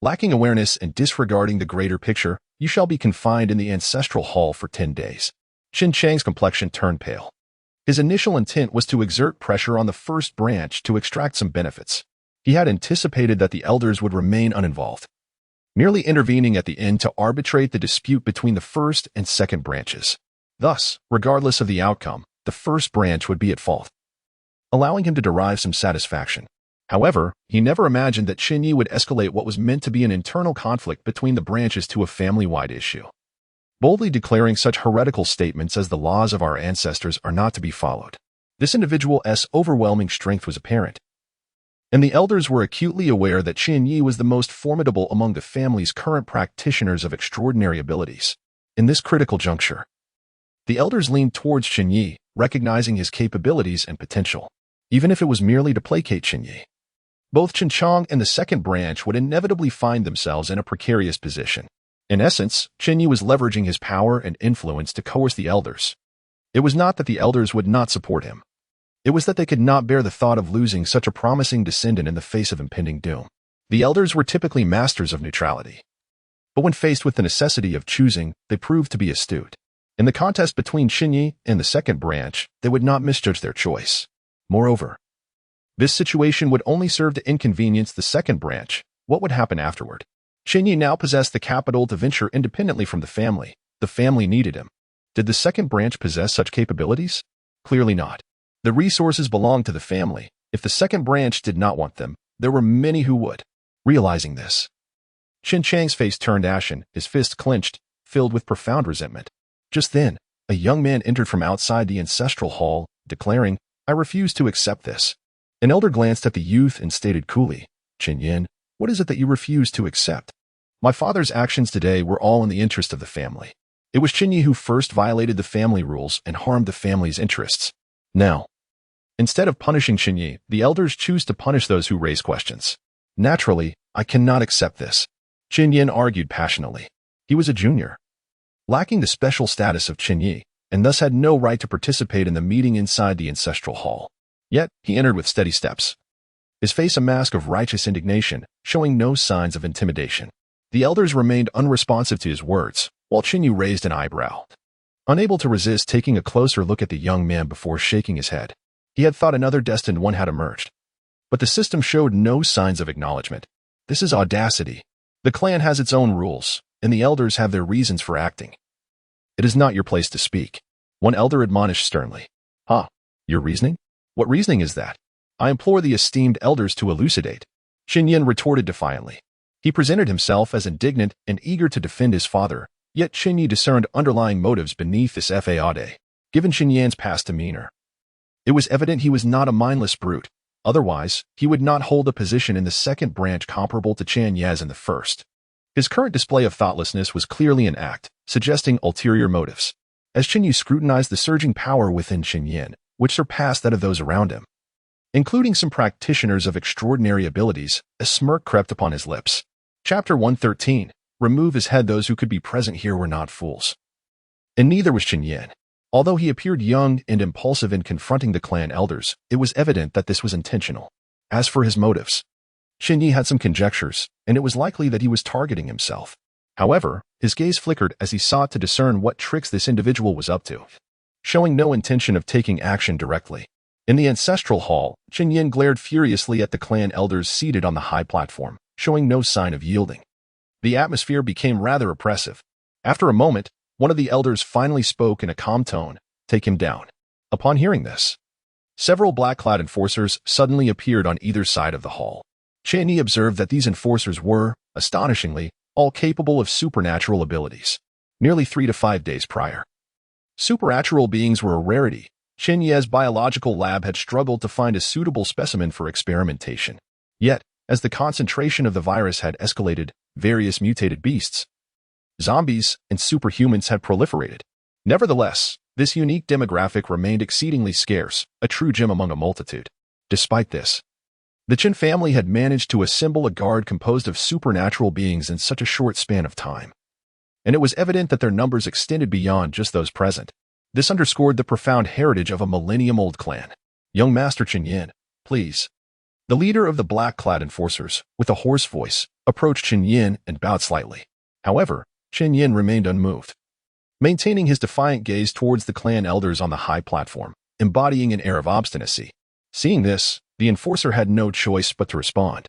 Lacking awareness and disregarding the greater picture, you shall be confined in the ancestral hall for 10 days. Chen Chang's complexion turned pale. His initial intent was to exert pressure on the first branch to extract some benefits. He had anticipated that the elders would remain uninvolved, merely intervening at the end to arbitrate the dispute between the first and second branches. Thus, regardless of the outcome, the first branch would be at fault, allowing him to derive some satisfaction. However, he never imagined that Chen Ye would escalate what was meant to be an internal conflict between the branches to a family-wide issue, boldly declaring such heretical statements as the laws of our ancestors are not to be followed. This individual's overwhelming strength was apparent, and the elders were acutely aware that Chen Ye was the most formidable among the family's current practitioners of extraordinary abilities. In this critical juncture, the elders leaned towards Chen Ye, recognizing his capabilities and potential, even if it was merely to placate Chen Ye. Both Chen Chong and the second branch would inevitably find themselves in a precarious position. In essence, Chen Ye was leveraging his power and influence to coerce the elders. It was not that the elders would not support him. It was that they could not bear the thought of losing such a promising descendant in the face of impending doom. The elders were typically masters of neutrality, but when faced with the necessity of choosing, they proved to be astute. In the contest between Chen Ye and the second branch, they would not misjudge their choice. Moreover, this situation would only serve to inconvenience the second branch. What would happen afterward? Chen Ye now possessed the capital to venture independently from the family. The family needed him. Did the second branch possess such capabilities? Clearly not. The resources belonged to the family. If the second branch did not want them, there were many who would. Realizing this, Chen Chang's face turned ashen, his fists clenched, filled with profound resentment. Just then, a young man entered from outside the ancestral hall, declaring, I refuse to accept this. An elder glanced at the youth and stated coolly, Chen Yin, what is it that you refuse to accept? My father's actions today were all in the interest of the family. It was Chen Ye who first violated the family rules and harmed the family's interests. Now, instead of punishing Chen Ye, the elders choose to punish those who raise questions. Naturally, I cannot accept this. Chen Yin argued passionately. He was a junior. lacking the special status of Chen Ye, and thus had no right to participate in the meeting inside the ancestral hall. Yet, he entered with steady steps, his face a mask of righteous indignation, showing no signs of intimidation. The elders remained unresponsive to his words, while Chen Ye raised an eyebrow, unable to resist taking a closer look at the young man before shaking his head. He had thought another destined one had emerged. But the system showed no signs of acknowledgement. This is audacity. The clan has its own rules, and the elders have their reasons for acting. It is not your place to speak, one elder admonished sternly. Your reasoning? What reasoning is that? I implore the esteemed elders to elucidate. Chen Ye retorted defiantly. He presented himself as indignant and eager to defend his father, yet Chen Ye discerned underlying motives beneath this facade. Given Chen Ye's past demeanor, it was evident he was not a mindless brute. Otherwise, he would not hold a position in the second branch comparable to Chen Ye's in the first. His current display of thoughtlessness was clearly an act, suggesting ulterior motives. As Chen Ye scrutinized the surging power within Chen Ye, which surpassed that of those around him, including some practitioners of extraordinary abilities, a smirk crept upon his lips. Chapter 113. Remove his head. Those who could be present here were not fools. And neither was Chen Ye. Although he appeared young and impulsive in confronting the clan elders, it was evident that this was intentional. As for his motives, Chen Ye had some conjectures, and it was likely that he was targeting himself. However, his gaze flickered as he sought to discern what tricks this individual was up to, showing no intention of taking action directly. In the ancestral hall, Chen Ye glared furiously at the clan elders seated on the high platform, showing no sign of yielding. The atmosphere became rather oppressive. After a moment, one of the elders finally spoke in a calm tone. Take him down. Upon hearing this, several black-clad enforcers suddenly appeared on either side of the hall. Chen Ye observed that these enforcers were, astonishingly, all capable of supernatural abilities. Nearly 3 to 5 days prior, supernatural beings were a rarity. Chen Ye's biological lab had struggled to find a suitable specimen for experimentation. Yet, as the concentration of the virus had escalated, various mutated beasts, zombies, and superhumans had proliferated. Nevertheless, this unique demographic remained exceedingly scarce, a true gem among a multitude. Despite this, the Chen family had managed to assemble a guard composed of supernatural beings in such a short span of time, and it was evident that their numbers extended beyond just those present. This underscored the profound heritage of a millennium-old clan. Young Master Chen Ye, please. The leader of the black-clad enforcers, with a hoarse voice, approached Chen Ye and bowed slightly. However, Chen Ye remained unmoved, maintaining his defiant gaze towards the clan elders on the high platform, embodying an air of obstinacy. Seeing this, the enforcer had no choice but to respond.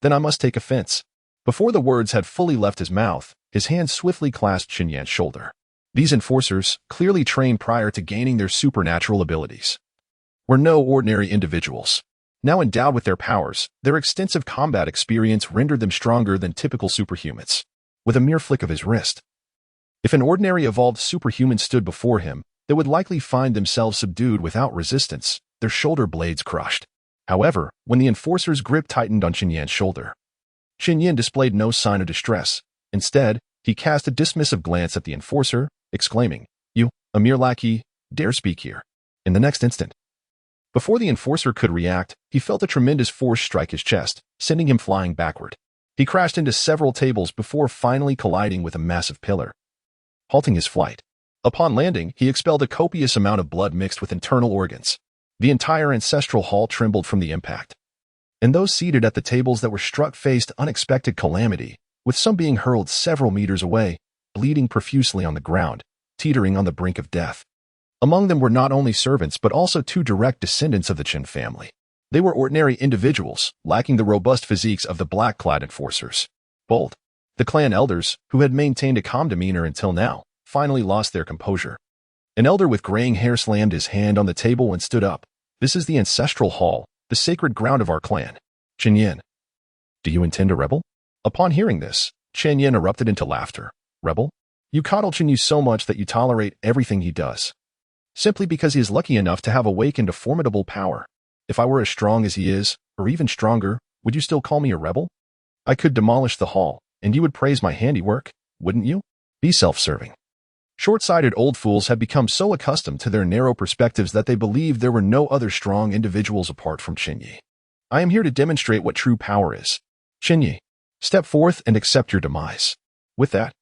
Then I must take offense. Before the words had fully left his mouth, his hand swiftly clasped Chen Ye's shoulder. These enforcers, clearly trained prior to gaining their supernatural abilities, were no ordinary individuals. Now endowed with their powers, their extensive combat experience rendered them stronger than typical superhumans. With a mere flick of his wrist, if an ordinary evolved superhuman stood before him, they would likely find themselves subdued without resistance, their shoulder blades crushed. However, when the enforcer's grip tightened on Chen Ye's shoulder, Chen Ye displayed no sign of distress. Instead, he cast a dismissive glance at the enforcer, exclaiming, "You, a mere lackey, dare speak here." In the next instant, before the enforcer could react, he felt a tremendous force strike his chest, sending him flying backward. He crashed into several tables before finally colliding with a massive pillar, halting his flight. Upon landing, he expelled a copious amount of blood mixed with internal organs. The entire ancestral hall trembled from the impact, and those seated at the tables that were struck faced unexpected calamity, with some being hurled several meters away, bleeding profusely on the ground, teetering on the brink of death. Among them were not only servants but also 2 direct descendants of the Chen family. They were ordinary individuals, lacking the robust physiques of the black-clad enforcers. Bold, the clan elders, who had maintained a calm demeanor until now, finally lost their composure. An elder with graying hair slammed his hand on the table and stood up. "This is the ancestral hall, the sacred ground of our clan. Chen Ye, do you intend to rebel?" Upon hearing this, Chen Ye erupted into laughter. "Rebel? You coddle Chen Ye so much that you tolerate everything he does, simply because he is lucky enough to have awakened a formidable power. If I were as strong as he is, or even stronger, would you still call me a rebel? I could demolish the hall, and you would praise my handiwork, wouldn't you? Be self-serving." Short-sighted old fools had become so accustomed to their narrow perspectives that they believed there were no other strong individuals apart from Chen Ye. "I am here to demonstrate what true power is. Chen Ye, step forth and accept your demise." With that,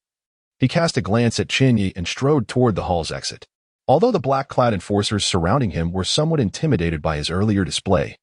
He cast a glance at Chen Ye and strode toward the hall's exit. Although the black-clad enforcers surrounding him were somewhat intimidated by his earlier display,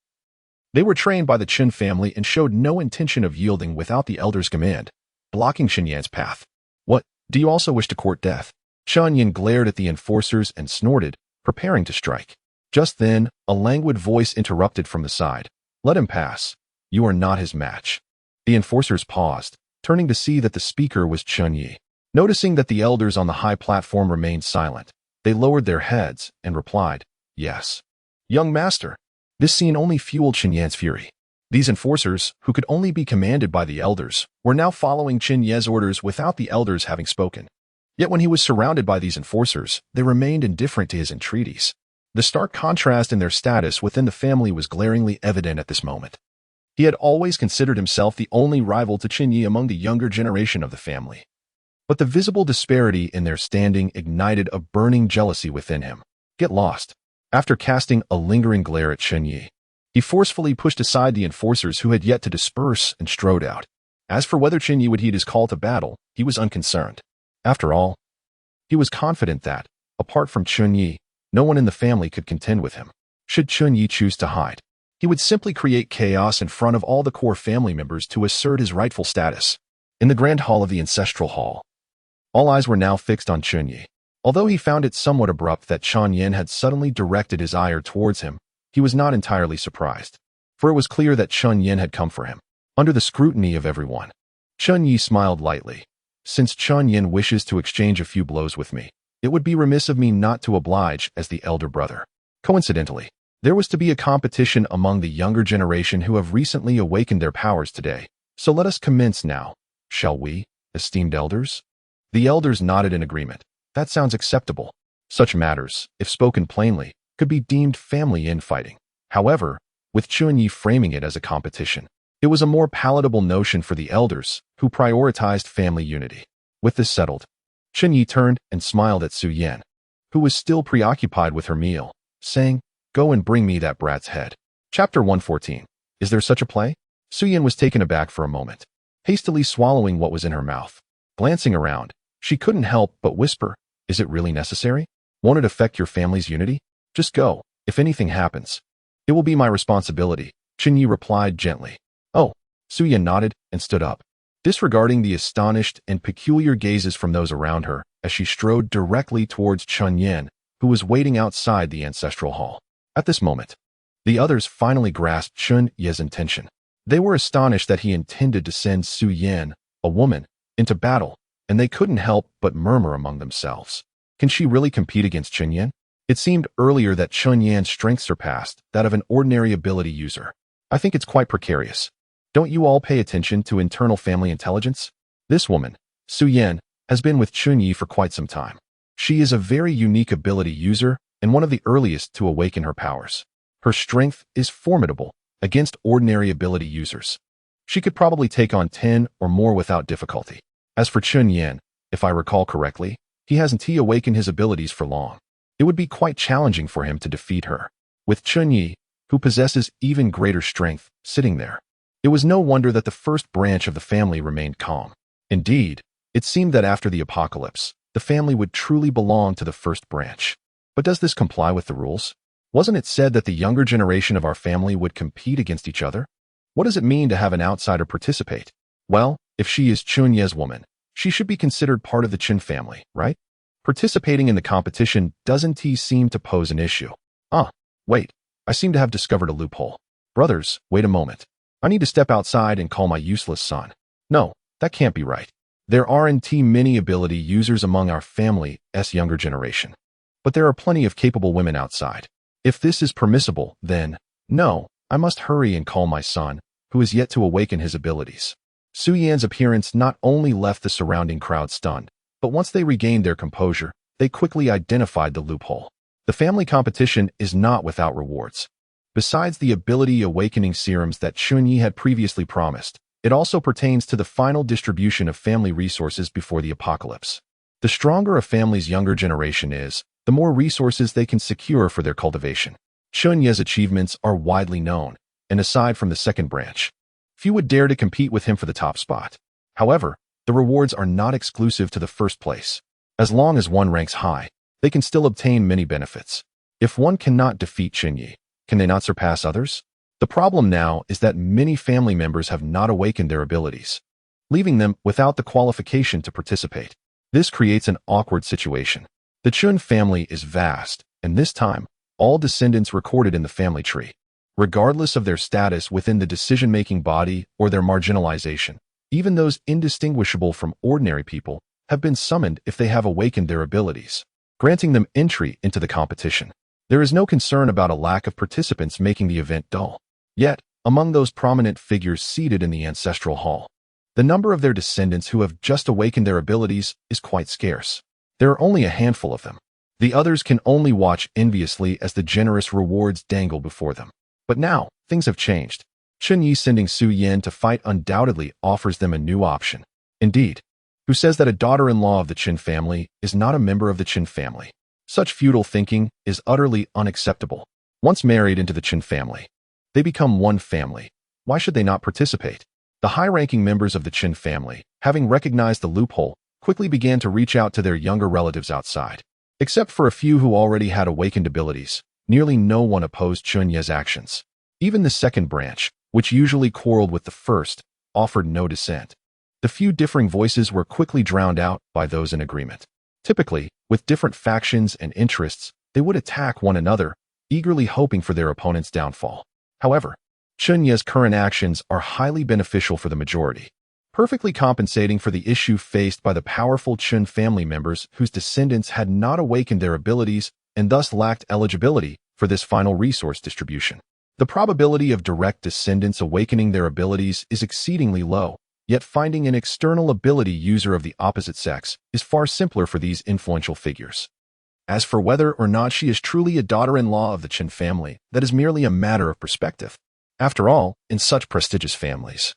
they were trained by the Chen family and showed no intention of yielding without the elder's command, blocking Chen Yan's path. What, do you also wish to court death? Chen Ye glared at the enforcers and snorted, preparing to strike. Just then, a languid voice interrupted from the side. Let him pass. You are not his match. The enforcers paused, turning to see that the speaker was Chen Ye. Noticing that the elders on the high platform remained silent, they lowered their heads and replied, Yes. Young master. This scene only fueled Chen Yan's fury. These enforcers, who could only be commanded by the elders, were now following Chen Ye's orders without the elders having spoken. Yet when he was surrounded by these enforcers, they remained indifferent to his entreaties. The stark contrast in their status within the family was glaringly evident at this moment. He had always considered himself the only rival to Chen Ye among the younger generation of the family. But the visible disparity in their standing ignited a burning jealousy within him. Get lost. After casting a lingering glare at Chen Ye, he forcefully pushed aside the enforcers who had yet to disperse and strode out. As for whether Chen Ye would heed his call to battle, he was unconcerned. After all, he was confident that, apart from Chen Ye, no one in the family could contend with him. Should Chen Ye choose to hide, he would simply create chaos in front of all the core family members to assert his rightful status. In the grand hall of the ancestral hall, all eyes were now fixed on Chen Ye. Although he found it somewhat abrupt that Chen Ye had suddenly directed his ire towards him, he was not entirely surprised, for it was clear that Chen Ye had come for him. Under the scrutiny of everyone, Chen Ye smiled lightly. Since Chen Ye wishes to exchange a few blows with me, it would be remiss of me not to oblige as the elder brother. Coincidentally, there was to be a competition among the younger generation who have recently awakened their powers today, so let us commence now, shall we, esteemed elders? The elders nodded in agreement. That sounds acceptable. Such matters, if spoken plainly, could be deemed family infighting. However, with Chen Ye framing it as a competition, it was a more palatable notion for the elders, who prioritized family unity. With this settled, Chen Ye turned and smiled at Su Yan, who was still preoccupied with her meal, saying, Go and bring me that brat's head. Chapter 114. Is there such a play? Su Yan was taken aback for a moment, hastily swallowing what was in her mouth. Glancing around, she couldn't help but whisper, Is it really necessary? Won't it affect your family's unity? Just go. If anything happens, it will be my responsibility, Chen Ye replied gently. Oh, Su Yan nodded and stood up, disregarding the astonished and peculiar gazes from those around her as she strode directly towards Chen Ye, who was waiting outside the ancestral hall. At this moment, the others finally grasped Chen Ye's intention. They were astonished that he intended to send Su Yan, a woman, into battle, and they couldn't help but murmur among themselves. Can she really compete against Chen Ye? It seemed earlier that Chen Ye's strength surpassed that of an ordinary ability user. I think it's quite precarious. Don't you all pay attention to internal family intelligence? This woman, Su Yan, has been with Chen Ye for quite some time. She is a very unique ability user and one of the earliest to awaken her powers. Her strength is formidable against ordinary ability users. She could probably take on 10 or more without difficulty. As for Chen Ye, if I recall correctly, he hasn't awakened his abilities for long. It would be quite challenging for him to defeat her. With Chen Ye, who possesses even greater strength, sitting there, it was no wonder that the first branch of the family remained calm. Indeed, it seemed that after the apocalypse, the family would truly belong to the first branch. But does this comply with the rules? Wasn't it said that the younger generation of our family would compete against each other? What does it mean to have an outsider participate? Well, if she is Chen Ye's woman, she should be considered part of the Chen family, right? Participating in the competition doesn't seem to pose an issue. Wait, I seem to have discovered a loophole. Brothers, wait a moment. I need to step outside and call my useless son. No, that can't be right. There aren't many ability users among our family's younger generation. But there are plenty of capable women outside. If this is permissible, then, no, I must hurry and call my son, who is yet to awaken his abilities. Su Yan's appearance not only left the surrounding crowd stunned, but once they regained their composure, they quickly identified the loophole. The family competition is not without rewards. Besides the ability awakening serums that Chen Ye had previously promised, it also pertains to the final distribution of family resources before the apocalypse. The stronger a family's younger generation is, the more resources they can secure for their cultivation. Chen Ye's achievements are widely known, and aside from the second branch, few would dare to compete with him for the top spot. However, The rewards are not exclusive to the first place. As long as one ranks high, they can still obtain many benefits. If one cannot defeat Chen Ye, can they not surpass others? The problem now is that many family members have not awakened their abilities, leaving them without the qualification to participate. This creates an awkward situation. The Chen family is vast, and this time, all descendants recorded in the family tree, regardless of their status within the decision-making body or their marginalization. Even those indistinguishable from ordinary people have been summoned if they have awakened their abilities, granting them entry into the competition. There is no concern about a lack of participants making the event dull. Yet, among those prominent figures seated in the ancestral hall, the number of their descendants who have just awakened their abilities is quite scarce. There are only a handful of them. The others can only watch enviously as the generous rewards dangle before them. But now, things have changed. Chen Ye sending Su Yan to fight undoubtedly offers them a new option. Indeed, who says that a daughter-in-law of the Chen family is not a member of the Chen family? Such feudal thinking is utterly unacceptable. Once married into the Chen family, they become one family. Why should they not participate? The high-ranking members of the Chen family, having recognized the loophole, quickly began to reach out to their younger relatives outside. Except for a few who already had awakened abilities, nearly no one opposed Chen Ye's actions. Even the second branch, which usually quarreled with the first, offered no dissent. The few differing voices were quickly drowned out by those in agreement. Typically, with different factions and interests, they would attack one another, eagerly hoping for their opponent's downfall. However, Chen Ye's current actions are highly beneficial for the majority, perfectly compensating for the issue faced by the powerful Chen family members whose descendants had not awakened their abilities and thus lacked eligibility for this final resource distribution. The probability of direct descendants awakening their abilities is exceedingly low, yet finding an external ability user of the opposite sex is far simpler for these influential figures. As for whether or not she is truly a daughter-in-law of the Chen family, that is merely a matter of perspective. After all, in such prestigious families,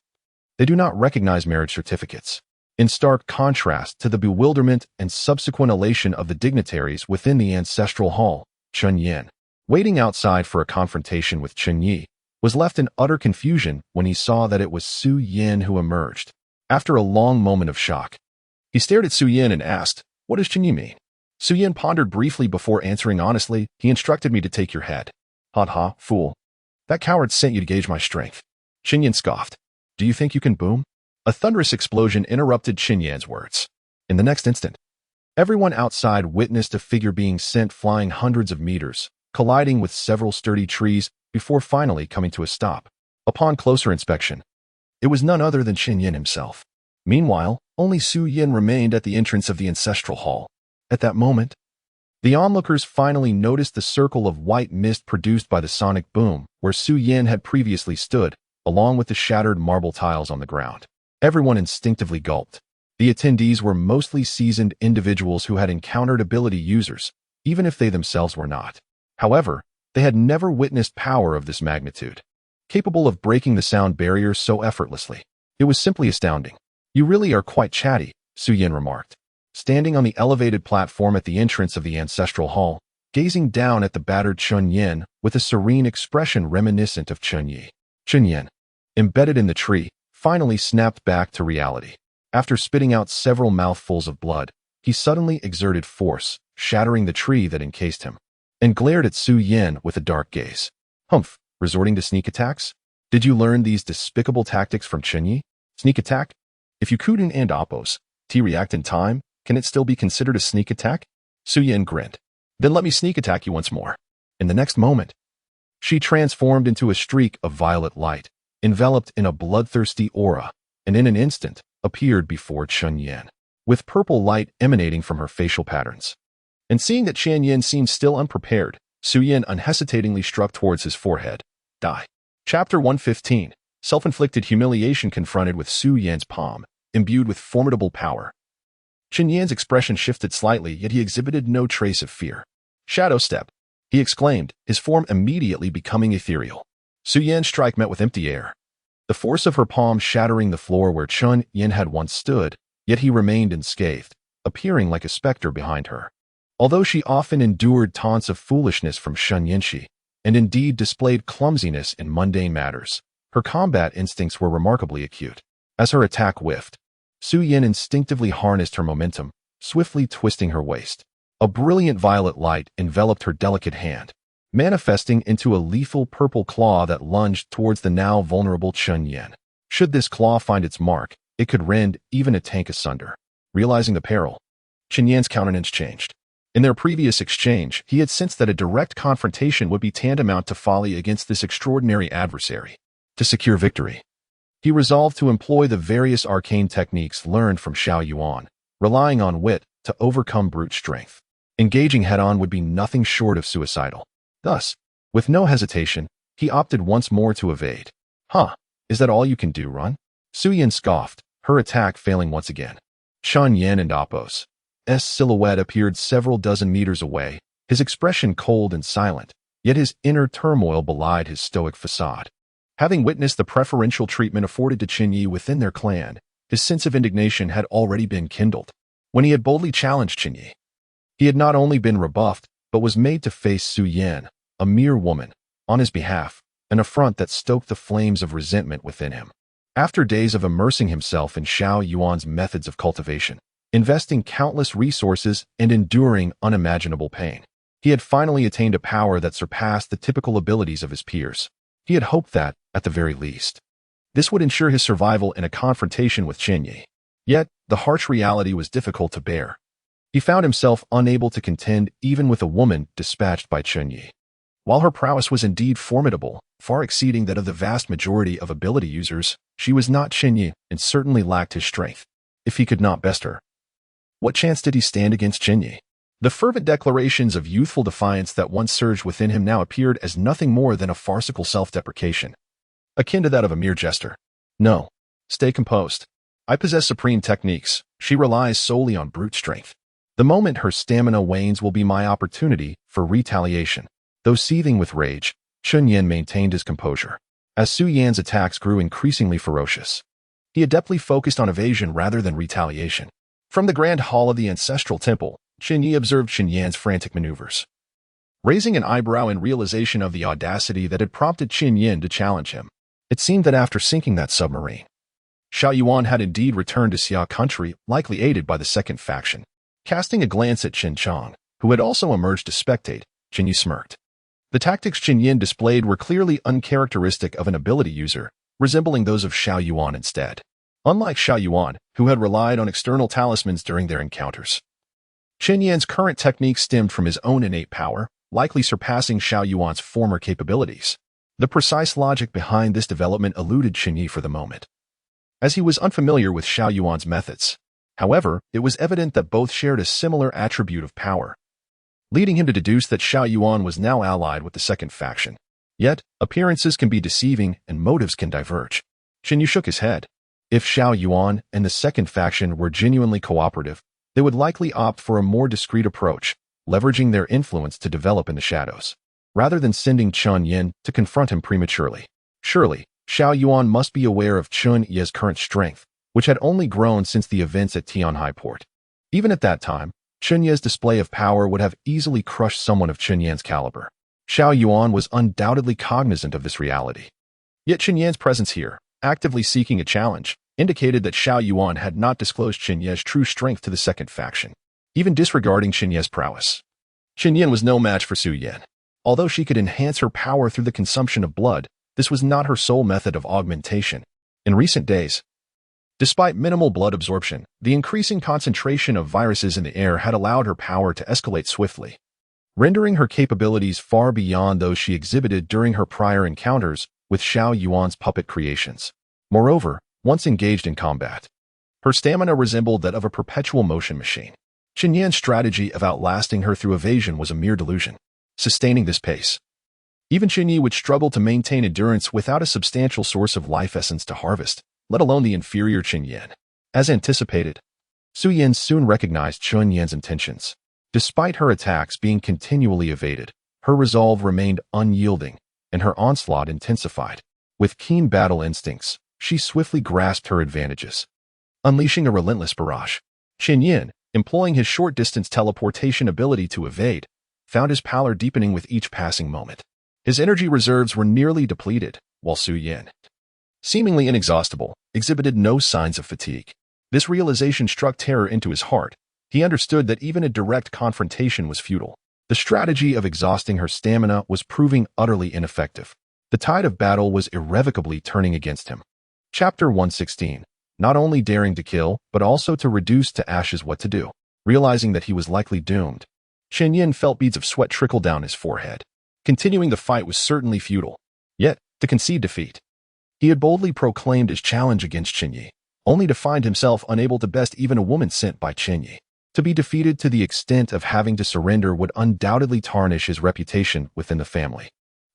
they do not recognize marriage certificates, in stark contrast to the bewilderment and subsequent elation of the dignitaries within the ancestral hall. Chen Ye, waiting outside for a confrontation with Chen Ye, was left in utter confusion when he saw that it was Su Yan who emerged. After a long moment of shock, he stared at Su Yan and asked, "What does Chen Ye mean?" Su Yan pondered briefly before answering honestly, "He instructed me to take your head." "Ha, fool. That coward sent you to gauge my strength." Chen Ye scoffed. "Do you think you can boom?" A thunderous explosion interrupted Chen Ye's words. In the next instant, everyone outside witnessed a figure being sent flying hundreds of meters, colliding with several sturdy trees before finally coming to a stop. Upon closer inspection, it was none other than Chen Ye himself. Meanwhile, only Su Yan remained at the entrance of the ancestral hall. At that moment, the onlookers finally noticed the circle of white mist produced by the sonic boom where Su Yan had previously stood, along with the shattered marble tiles on the ground. Everyone instinctively gulped. The attendees were mostly seasoned individuals who had encountered ability users, even if they themselves were not. However, they had never witnessed power of this magnitude, capable of breaking the sound barrier so effortlessly. It was simply astounding. "You really are quite chatty," Su Yan remarked, standing on the elevated platform at the entrance of the ancestral hall, gazing down at the battered Chen Ye with a serene expression reminiscent of Chen Ye. Chen Ye, embedded in the tree, finally snapped back to reality. After spitting out several mouthfuls of blood, he suddenly exerted force, shattering the tree that encased him, and glared at Su Yan with a dark gaze. "Humph, resorting to sneak attacks? Did you learn these despicable tactics from Chen Ye? Sneak attack? If you couldn't and oppose, react in time, can it still be considered a sneak attack?" Su Yan grinned. "Then let me sneak attack you once more." In the next moment, she transformed into a streak of violet light, enveloped in a bloodthirsty aura, and in an instant appeared before Chen Ye, with purple light emanating from her facial patterns. And seeing that Chen Ye seemed still unprepared, Su Yan unhesitatingly struck towards his forehead. Die. Chapter 115. Self-inflicted humiliation confronted with Su Yan's palm, imbued with formidable power. Chen Ye's expression shifted slightly, yet he exhibited no trace of fear. "Shadow step," he exclaimed, his form immediately becoming ethereal. Su Yan's strike met with empty air, the force of her palm shattering the floor where Chen Ye had once stood, yet he remained unscathed, appearing like a specter behind her. Although she often endured taunts of foolishness from Chen Ye, and indeed displayed clumsiness in mundane matters, her combat instincts were remarkably acute. As her attack whiffed, Su Yin instinctively harnessed her momentum, swiftly twisting her waist. A brilliant violet light enveloped her delicate hand, manifesting into a lethal purple claw that lunged towards the now vulnerable Chen Ye. Should this claw find its mark, it could rend even a tank asunder. Realizing the peril, Chen Ye's countenance changed. In their previous exchange, he had sensed that a direct confrontation would be tantamount to folly against this extraordinary adversary. To secure victory, he resolved to employ the various arcane techniques learned from Xiao Yuan, relying on wit to overcome brute strength. Engaging head-on would be nothing short of suicidal. Thus, with no hesitation, he opted once more to evade. Huh, is that all you can do, run? Su Yin scoffed, her attack failing once again. Chen Ye and Apos' silhouette appeared several dozen meters away, his expression cold and silent, yet his inner turmoil belied his stoic facade. Having witnessed the preferential treatment afforded to Chen Ye within their clan, his sense of indignation had already been kindled. When he had boldly challenged Chen Ye, he had not only been rebuffed, but was made to face Su Yin, a mere woman, on his behalf, an affront that stoked the flames of resentment within him. After days of immersing himself in Xiao Yuan's methods of cultivation, investing countless resources and enduring unimaginable pain, he had finally attained a power that surpassed the typical abilities of his peers. He had hoped that, at the very least, this would ensure his survival in a confrontation with Chen Ye. Yet, the harsh reality was difficult to bear. He found himself unable to contend even with a woman dispatched by Chen Ye. While her prowess was indeed formidable, far exceeding that of the vast majority of ability users, she was not Chen Ye and certainly lacked his strength. If he could not best her, what chance did he stand against Chen Ye? The fervent declarations of youthful defiance that once surged within him now appeared as nothing more than a farcical self-deprecation, akin to that of a mere jester. No. Stay composed. I possess supreme techniques. She relies solely on brute strength. The moment her stamina wanes will be my opportunity for retaliation. Though seething with rage, Chen Ye maintained his composure. As Su Yan's attacks grew increasingly ferocious, he adeptly focused on evasion rather than retaliation. From the grand hall of the ancestral temple, Chen Ye observed Chen Yan's frantic maneuvers, raising an eyebrow in realization of the audacity that had prompted Chen Ye to challenge him. It seemed that after sinking that submarine, Xiao Yuan had indeed returned to Xia country, likely aided by the second faction. Casting a glance at Chen Chang, who had also emerged to spectate, Chen Ye smirked. The tactics Chen Ye displayed were clearly uncharacteristic of an ability user, resembling those of Xiao Yuan instead. Unlike Xiao Yuan, who had relied on external talismans during their encounters, Chen Ye's current technique stemmed from his own innate power, likely surpassing Xiao Yuan's former capabilities. The precise logic behind this development eluded Chen Ye for the moment, as he was unfamiliar with Xiao Yuan's methods. However, it was evident that both shared a similar attribute of power, leading him to deduce that Xiao Yuan was now allied with the second faction. Yet, appearances can be deceiving and motives can diverge. Chen Ye shook his head. If Xiao Yuan and the second faction were genuinely cooperative, they would likely opt for a more discreet approach, leveraging their influence to develop in the shadows, rather than sending Chen Ye to confront him prematurely. Surely, Xiao Yuan must be aware of Chen Ye's current strength, which had only grown since the events at Tianhai Port. Even at that time, Chen Ye's display of power would have easily crushed someone of Chen Ye's caliber. Xiao Yuan was undoubtedly cognizant of this reality. Yet Chen Ye's presence here, actively seeking a challenge, indicated that Xiao Yuan had not disclosed Chen Ye's true strength to the second faction, even disregarding Chen Ye's prowess. Chen Ye was no match for Su Yin. Although she could enhance her power through the consumption of blood, this was not her sole method of augmentation. In recent days, despite minimal blood absorption, the increasing concentration of viruses in the air had allowed her power to escalate swiftly, rendering her capabilities far beyond those she exhibited during her prior encounters with Xiao Yuan's puppet creations. Moreover, once engaged in combat, her stamina resembled that of a perpetual motion machine. Chen Ye's strategy of outlasting her through evasion was a mere delusion. Sustaining this pace, even Chen Ye would struggle to maintain endurance without a substantial source of life essence to harvest, let alone the inferior Chen Ye. As anticipated, Su Yin soon recognized Chen Ye's intentions. Despite her attacks being continually evaded, her resolve remained unyielding, and her onslaught intensified. With keen battle instincts, she swiftly grasped her advantages, unleashing a relentless barrage. Chen Ye, employing his short-distance teleportation ability to evade, found his pallor deepening with each passing moment. His energy reserves were nearly depleted, while Su Yin, seemingly inexhaustible, exhibited no signs of fatigue. This realization struck terror into his heart. He understood that even a direct confrontation was futile. The strategy of exhausting her stamina was proving utterly ineffective. The tide of battle was irrevocably turning against him. Chapter 116. Not only daring to kill, but also to reduce to ashes what to do. Realizing that he was likely doomed, Chen Ye felt beads of sweat trickle down his forehead. Continuing the fight was certainly futile. Yet, to concede defeat, he had boldly proclaimed his challenge against Chen Ye, only to find himself unable to best even a woman sent by Chen Ye. To be defeated to the extent of having to surrender would undoubtedly tarnish his reputation within the family.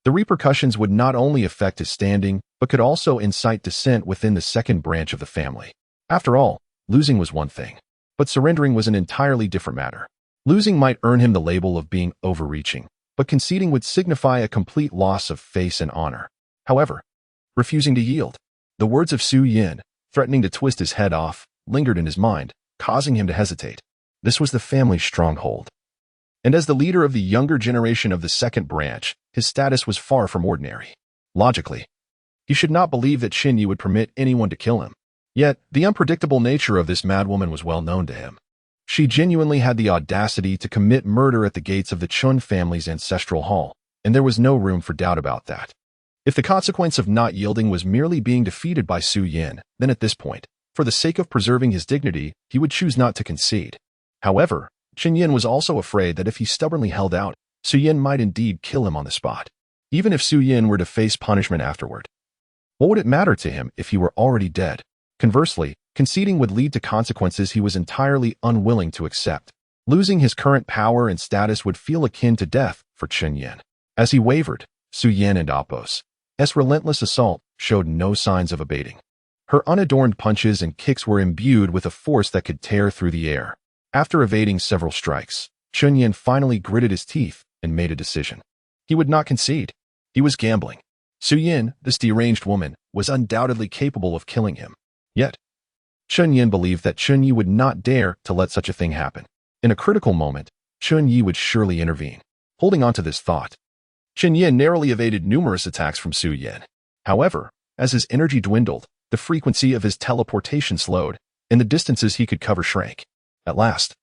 The repercussions would not only affect his standing, but could also incite dissent within the second branch of the family. After all, losing was one thing, but surrendering was an entirely different matter. Losing might earn him the label of being overreaching, but conceding would signify a complete loss of face and honor. However, refusing to yield, the words of Su Yin, threatening to twist his head off, lingered in his mind, causing him to hesitate. This was the family's stronghold. And as the leader of the younger generation of the second branch, his status was far from ordinary. Logically, he should not believe that Chen Ye would permit anyone to kill him. Yet, the unpredictable nature of this madwoman was well known to him. She genuinely had the audacity to commit murder at the gates of the Chun family's ancestral hall, and there was no room for doubt about that. If the consequence of not yielding was merely being defeated by Su Yin, then at this point, for the sake of preserving his dignity, he would choose not to concede. However, Chen Ye was also afraid that if he stubbornly held out, Su Yin might indeed kill him on the spot. Even if Su Yin were to face punishment afterward, what would it matter to him if he were already dead? Conversely, conceding would lead to consequences he was entirely unwilling to accept. Losing his current power and status would feel akin to death for Chen Ye. As he wavered, Su Yin and Apos' relentless assault showed no signs of abating. Her unadorned punches and kicks were imbued with a force that could tear through the air. After evading several strikes, Chen Ye finally gritted his teeth and made a decision. He would not concede. He was gambling. Su Yin, this deranged woman, was undoubtedly capable of killing him. Yet, Chen Ye believed that Chen Ye would not dare to let such a thing happen. In a critical moment, Chen Ye would surely intervene. Holding on to this thought, Chen Ye narrowly evaded numerous attacks from Su Yin. However, as his energy dwindled, the frequency of his teleportation slowed, and the distances he could cover shrank. At last,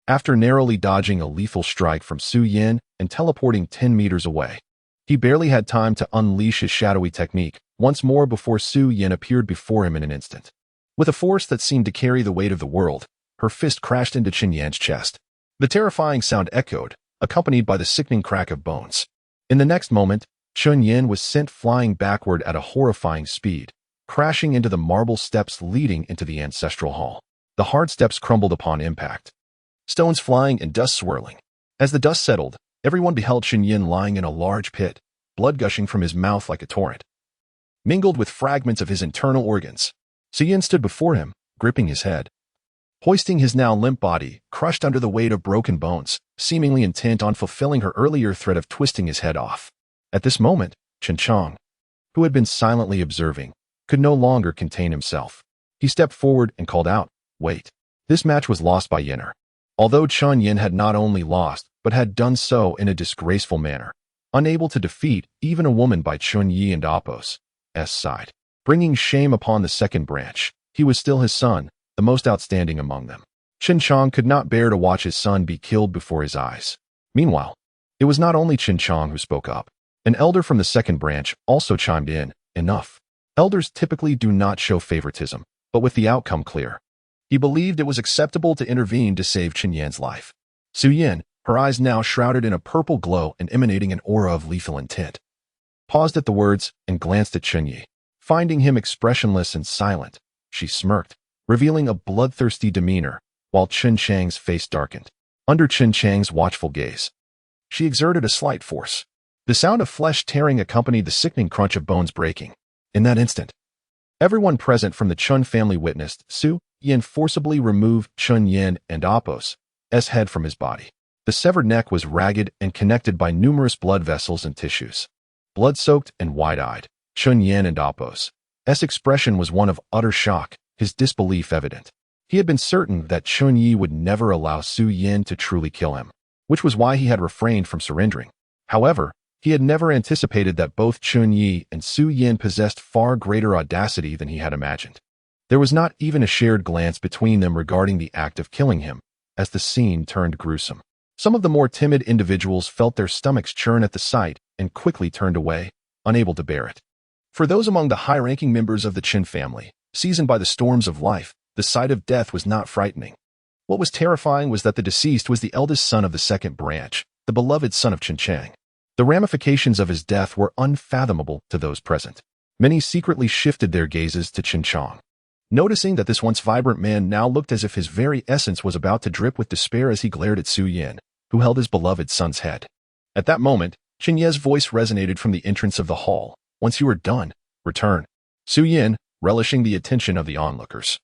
after narrowly dodging a lethal strike from Su Yin and teleporting 10 meters away, he barely had time to unleash his shadowy technique once more before Su Yin appeared before him in an instant. With a force that seemed to carry the weight of the world, her fist crashed into Chen Ye's chest. The terrifying sound echoed, accompanied by the sickening crack of bones. In the next moment, Chen Ye was sent flying backward at a horrifying speed, crashing into the marble steps leading into the ancestral hall. The hard steps crumbled upon impact, stones flying and dust swirling. As the dust settled, everyone beheld Chen Ye lying in a large pit, blood gushing from his mouth like a torrent, mingled with fragments of his internal organs. Su Yin stood before him, gripping his head, hoisting his now limp body, crushed under the weight of broken bones, seemingly intent on fulfilling her earlier threat of twisting his head off. At this moment, Chen Chong, who had been silently observing, could no longer contain himself. He stepped forward and called out, "Wait." This match was lost by Yin'er. Although Chen Ye had not only lost, but had done so in a disgraceful manner, unable to defeat even a woman by Chen Ye and Apos' side, bringing shame upon the second branch. He was still his son, the most outstanding among them. Chen Chong could not bear to watch his son be killed before his eyes. Meanwhile, it was not only Chen Chong who spoke up. An elder from the second branch also chimed in. Enough. Elders typically do not show favoritism, but with the outcome clear, he believed it was acceptable to intervene to save Chen Ye's life. Su Yin, her eyes now shrouded in a purple glow and emanating an aura of lethal intent, paused at the words and glanced at Chen Ye. Finding him expressionless and silent, she smirked, revealing a bloodthirsty demeanor, while Chen Chang's face darkened. Under Chen Chang's watchful gaze, she exerted a slight force. The sound of flesh tearing accompanied the sickening crunch of bones breaking. In that instant, everyone present from the Chun family witnessed Su Yin forcibly remove Chen Ye and Apos' head from his body. The severed neck was ragged and connected by numerous blood vessels and tissues. Blood-soaked and wide-eyed, Chen Ye and Apos' expression was one of utter shock, his disbelief evident. He had been certain that Chen Ye would never allow Su Yin to truly kill him, which was why he had refrained from surrendering. However, he had never anticipated that both Chen Ye and Su Yin possessed far greater audacity than he had imagined. There was not even a shared glance between them regarding the act of killing him, as the scene turned gruesome. Some of the more timid individuals felt their stomachs churn at the sight and quickly turned away, unable to bear it. For those among the high-ranking members of the Chen family, seasoned by the storms of life, the sight of death was not frightening. What was terrifying was that the deceased was the eldest son of the second branch, the beloved son of Chen Chang. The ramifications of his death were unfathomable to those present. Many secretly shifted their gazes to Chen Chang, noticing that this once vibrant man now looked as if his very essence was about to drip with despair as he glared at Su Yin, who held his beloved son's head. At that moment, Chen Ye's voice resonated from the entrance of the hall. "Once you are done, return." Su Yin, relishing the attention of the onlookers,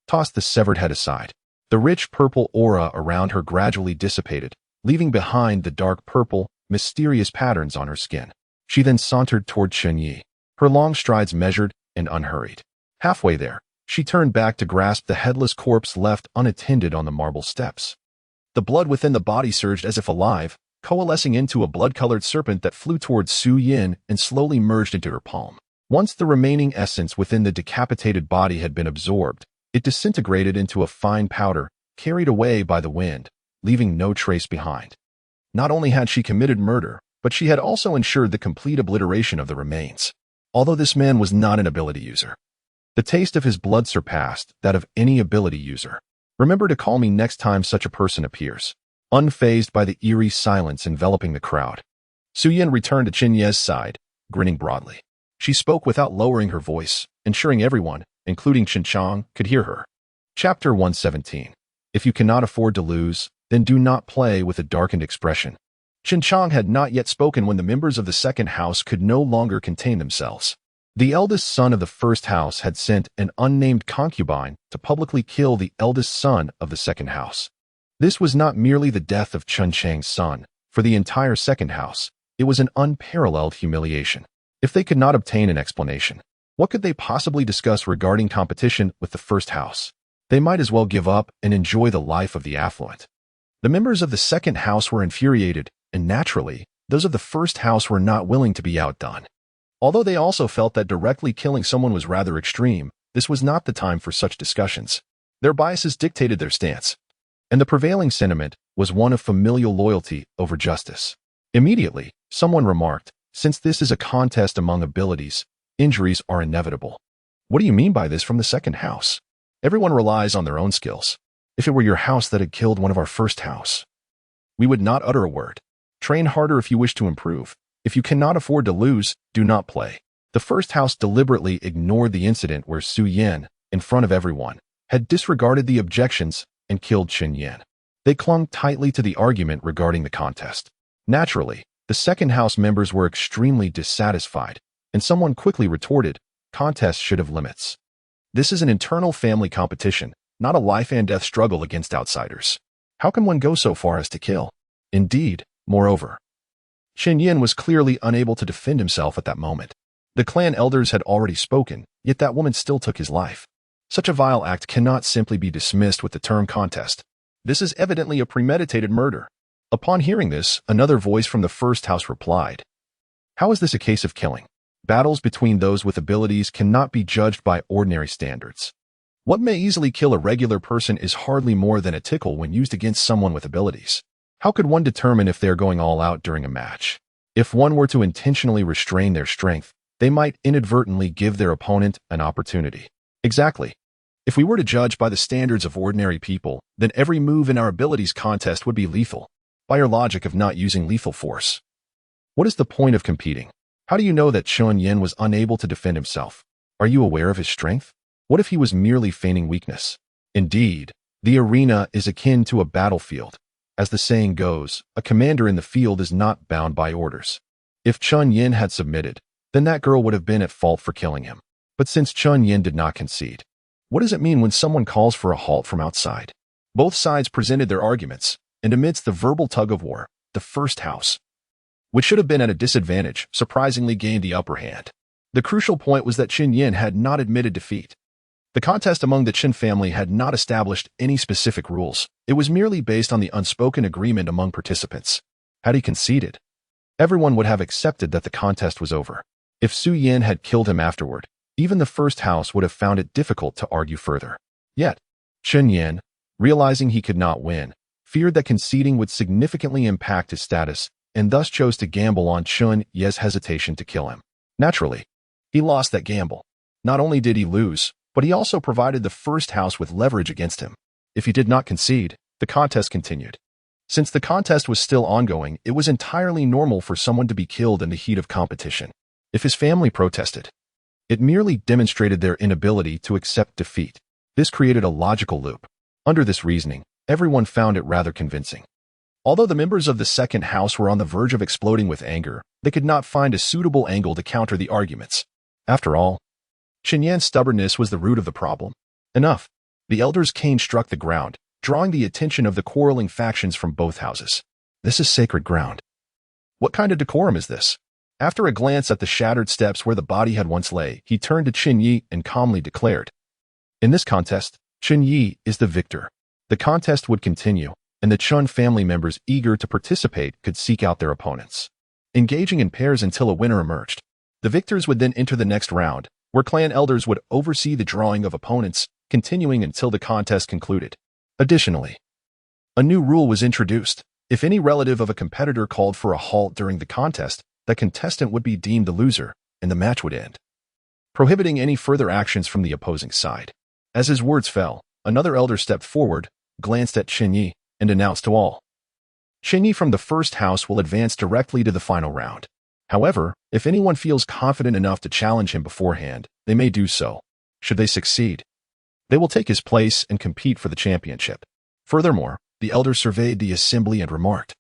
tossed the severed head aside. The rich purple aura around her gradually dissipated, leaving behind the dark purple, mysterious patterns on her skin. She then sauntered toward Chen Ye, her long strides measured and unhurried. Halfway there, she turned back to grasp the headless corpse left unattended on the marble steps. The blood within the body surged as if alive, coalescing into a blood-colored serpent that flew towards Su Yin and slowly merged into her palm. Once the remaining essence within the decapitated body had been absorbed, it disintegrated into a fine powder, carried away by the wind, leaving no trace behind. Not only had she committed murder, but she had also ensured the complete obliteration of the remains. Although this man was not an ability user, the taste of his blood surpassed that of any ability user. Remember to call me next time such a person appears. Unfazed by the eerie silence enveloping the crowd, Su Yin returned to Chen Ye's side, grinning broadly. She spoke without lowering her voice, ensuring everyone, including Chen Chang, could hear her. Chapter 117. If you cannot afford to lose, then do not play with a darkened expression. Chen Chang had not yet spoken when the members of the second house could no longer contain themselves. The eldest son of the first house had sent an unnamed concubine to publicly kill the eldest son of the second house. This was not merely the death of Chen Chang's son. For the entire second house, it was an unparalleled humiliation. If they could not obtain an explanation, what could they possibly discuss regarding competition with the first house? They might as well give up and enjoy the life of the affluent. The members of the second house were infuriated, and naturally, those of the first house were not willing to be outdone. Although they also felt that directly killing someone was rather extreme, this was not the time for such discussions. Their biases dictated their stance, and the prevailing sentiment was one of familial loyalty over justice. Immediately, someone remarked, "Since this is a contest among abilities, injuries are inevitable." What do you mean by this from the second house? Everyone relies on their own skills. If it were your house that had killed one of our first house, we would not utter a word. Train harder if you wish to improve. If you cannot afford to lose, do not play. The first house deliberately ignored the incident where Su Yin, in front of everyone, had disregarded the objections and killed Chen Ye. They clung tightly to the argument regarding the contest. Naturally, the second house members were extremely dissatisfied, and someone quickly retorted, "Contests should have limits. This is an internal family competition, not a life and death struggle against outsiders. How can one go so far as to kill?" Indeed, moreover, Chen Yin was clearly unable to defend himself at that moment. The clan elders had already spoken, yet that woman still took his life. Such a vile act cannot simply be dismissed with the term contest. This is evidently a premeditated murder. Upon hearing this, another voice from the first house replied, "How is this a case of killing? Battles between those with abilities cannot be judged by ordinary standards. What may easily kill a regular person is hardly more than a tickle when used against someone with abilities. How could one determine if they are going all out during a match? If one were to intentionally restrain their strength, they might inadvertently give their opponent an opportunity." Exactly. If we were to judge by the standards of ordinary people, then every move in our abilities contest would be lethal. By your logic of not using lethal force, what is the point of competing? How do you know that Chen Ye was unable to defend himself? Are you aware of his strength? What if he was merely feigning weakness? Indeed, the arena is akin to a battlefield. As the saying goes, a commander in the field is not bound by orders. If Chen Ye had submitted, then that girl would have been at fault for killing him. But since Chen Ye did not concede, what does it mean when someone calls for a halt from outside? Both sides presented their arguments, and amidst the verbal tug-of-war, the first house, which should have been at a disadvantage, surprisingly gained the upper hand. The crucial point was that Chen Ye had not admitted defeat. The contest among the Chen family had not established any specific rules. It was merely based on the unspoken agreement among participants. Had he conceded, everyone would have accepted that the contest was over. If Su Yin had killed him afterward, Even the first house would have found it difficult to argue further. Yet, Chen Ye, realizing he could not win, feared that conceding would significantly impact his status, and thus chose to gamble on Chen Ye's hesitation to kill him. Naturally, he lost that gamble. Not only did he lose, but he also provided the first house with leverage against him. If he did not concede, the contest continued. Since the contest was still ongoing, it was entirely normal for someone to be killed in the heat of competition. If his family protested, it merely demonstrated their inability to accept defeat. This created a logical loop. Under this reasoning, everyone found it rather convincing. Although the members of the second house were on the verge of exploding with anger, they could not find a suitable angle to counter the arguments. After all, Chen Ye's stubbornness was the root of the problem. Enough. The elder's cane struck the ground, drawing the attention of the quarreling factions from both houses. This is sacred ground. What kind of decorum is this? After a glance at the shattered steps where the body had once lay, he turned to Chen Ye and calmly declared, "In this contest, Chen Ye is the victor." The contest would continue, and the Chen family members eager to participate could seek out their opponents, engaging in pairs until a winner emerged. The victors would then enter the next round, where clan elders would oversee the drawing of opponents, continuing until the contest concluded. Additionally, a new rule was introduced. If any relative of a competitor called for a halt during the contest, the contestant would be deemed the loser, and the match would end, prohibiting any further actions from the opposing side. As his words fell, another elder stepped forward, glanced at Chen Ye, and announced to all, "Chen Ye from the first house will advance directly to the final round. However, if anyone feels confident enough to challenge him beforehand, they may do so. Should they succeed, they will take his place and compete for the championship." Furthermore, the elder surveyed the assembly and remarked,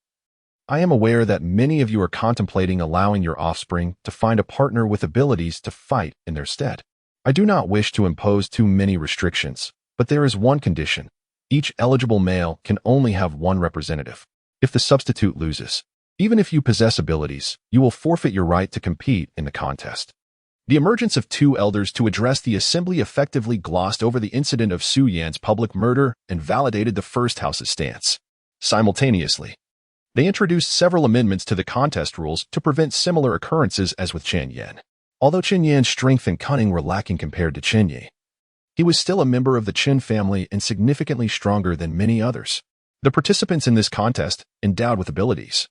"I am aware that many of you are contemplating allowing your offspring to find a partner with abilities to fight in their stead. I do not wish to impose too many restrictions, but there is one condition. Each eligible male can only have one representative. If the substitute loses, even if you possess abilities, you will forfeit your right to compete in the contest." The emergence of two elders to address the assembly effectively glossed over the incident of Su Yan's public murder and validated the first house's stance. Simultaneously, they introduced several amendments to the contest rules to prevent similar occurrences as with Chen Ye. Although Chen Ye's strength and cunning were lacking compared to Chen Ye, he was still a member of the Chen family and significantly stronger than many others. The participants in this contest, endowed with abilities,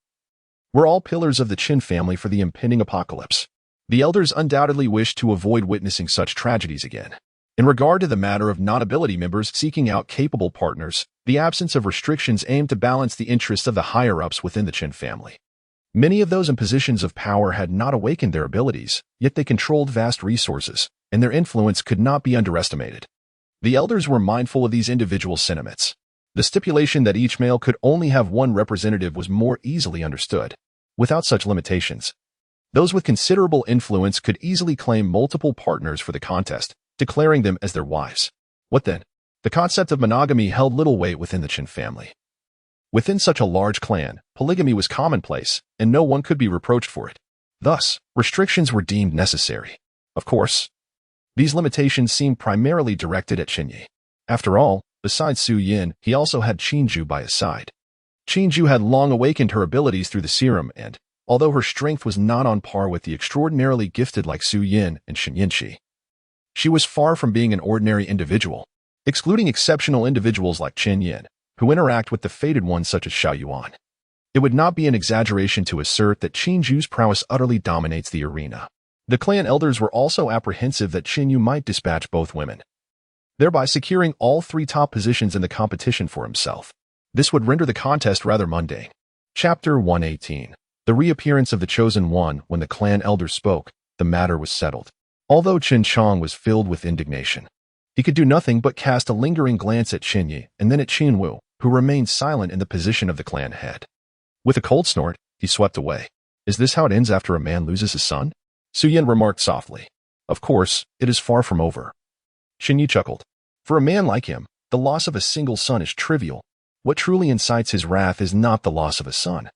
were all pillars of the Chen family for the impending apocalypse. The elders undoubtedly wished to avoid witnessing such tragedies again. In regard to the matter of non-ability members seeking out capable partners, the absence of restrictions aimed to balance the interests of the higher-ups within the Chen family. Many of those in positions of power had not awakened their abilities, yet they controlled vast resources, and their influence could not be underestimated. The elders were mindful of these individual sentiments. The stipulation that each male could only have one representative was more easily understood. Without such limitations, those with considerable influence could easily claim multiple partners for the contest, declaring them as their wives. What then? The concept of monogamy held little weight within the Chen family. Within such a large clan, polygamy was commonplace, and no one could be reproached for it. Thus, restrictions were deemed necessary. Of course, these limitations seemed primarily directed at Chen Ye. After all, besides Su Yin, he also had Qinju by his side. Qinju had long awakened her abilities through the serum and, although her strength was not on par with the extraordinarily gifted like Su Yin and Shen Yinqi, she was far from being an ordinary individual. Excluding exceptional individuals like Chen Ye, who interact with the fated ones such as Xiao Yuan, it would not be an exaggeration to assert that Qinju's prowess utterly dominates the arena. The clan elders were also apprehensive that Chen Yu might dispatch both women, thereby securing all three top positions in the competition for himself. This would render the contest rather mundane. Chapter 118. The reappearance of the Chosen One. When the clan elders spoke, the matter was settled. Although Chen Chong was filled with indignation, he could do nothing but cast a lingering glance at Chen Ye and then at Qin Wu, who remained silent in the position of the clan head. With a cold snort, he swept away. "Is this how it ends after a man loses his son?" Su Yin remarked softly. "Of course, it is far from over." Chen Ye chuckled. "For a man like him, the loss of a single son is trivial. What truly incites his wrath is not the loss of a son,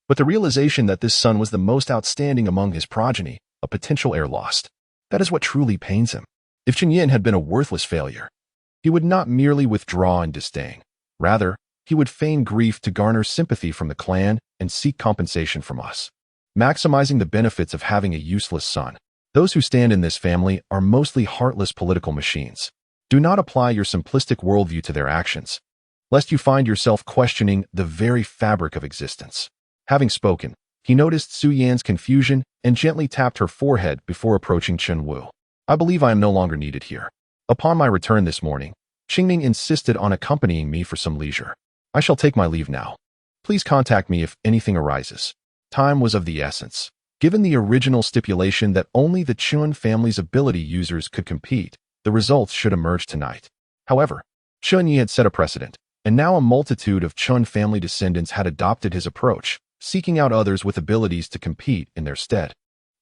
but the realization that this son was the most outstanding among his progeny, a potential heir lost. That is what truly pains him. If Chen Yin had been a worthless failure, he would not merely withdraw in disdain. Rather, he would feign grief to garner sympathy from the clan and seek compensation from us, maximizing the benefits of having a useless son. Those who stand in this family are mostly heartless political machines. Do not apply your simplistic worldview to their actions, lest you find yourself questioning the very fabric of existence. Having spoken, he noticed Su Yan's confusion and gently tapped her forehead before approaching Chen Wu. I believe I am no longer needed here. Upon my return this morning, Qingming insisted on accompanying me for some leisure. I shall take my leave now. Please contact me if anything arises. Time was of the essence. Given the original stipulation that only the Chen family's ability users could compete, the results should emerge tonight. However, Chen Ye had set a precedent, and now a multitude of Chen family descendants had adopted his approach, seeking out others with abilities to compete in their stead,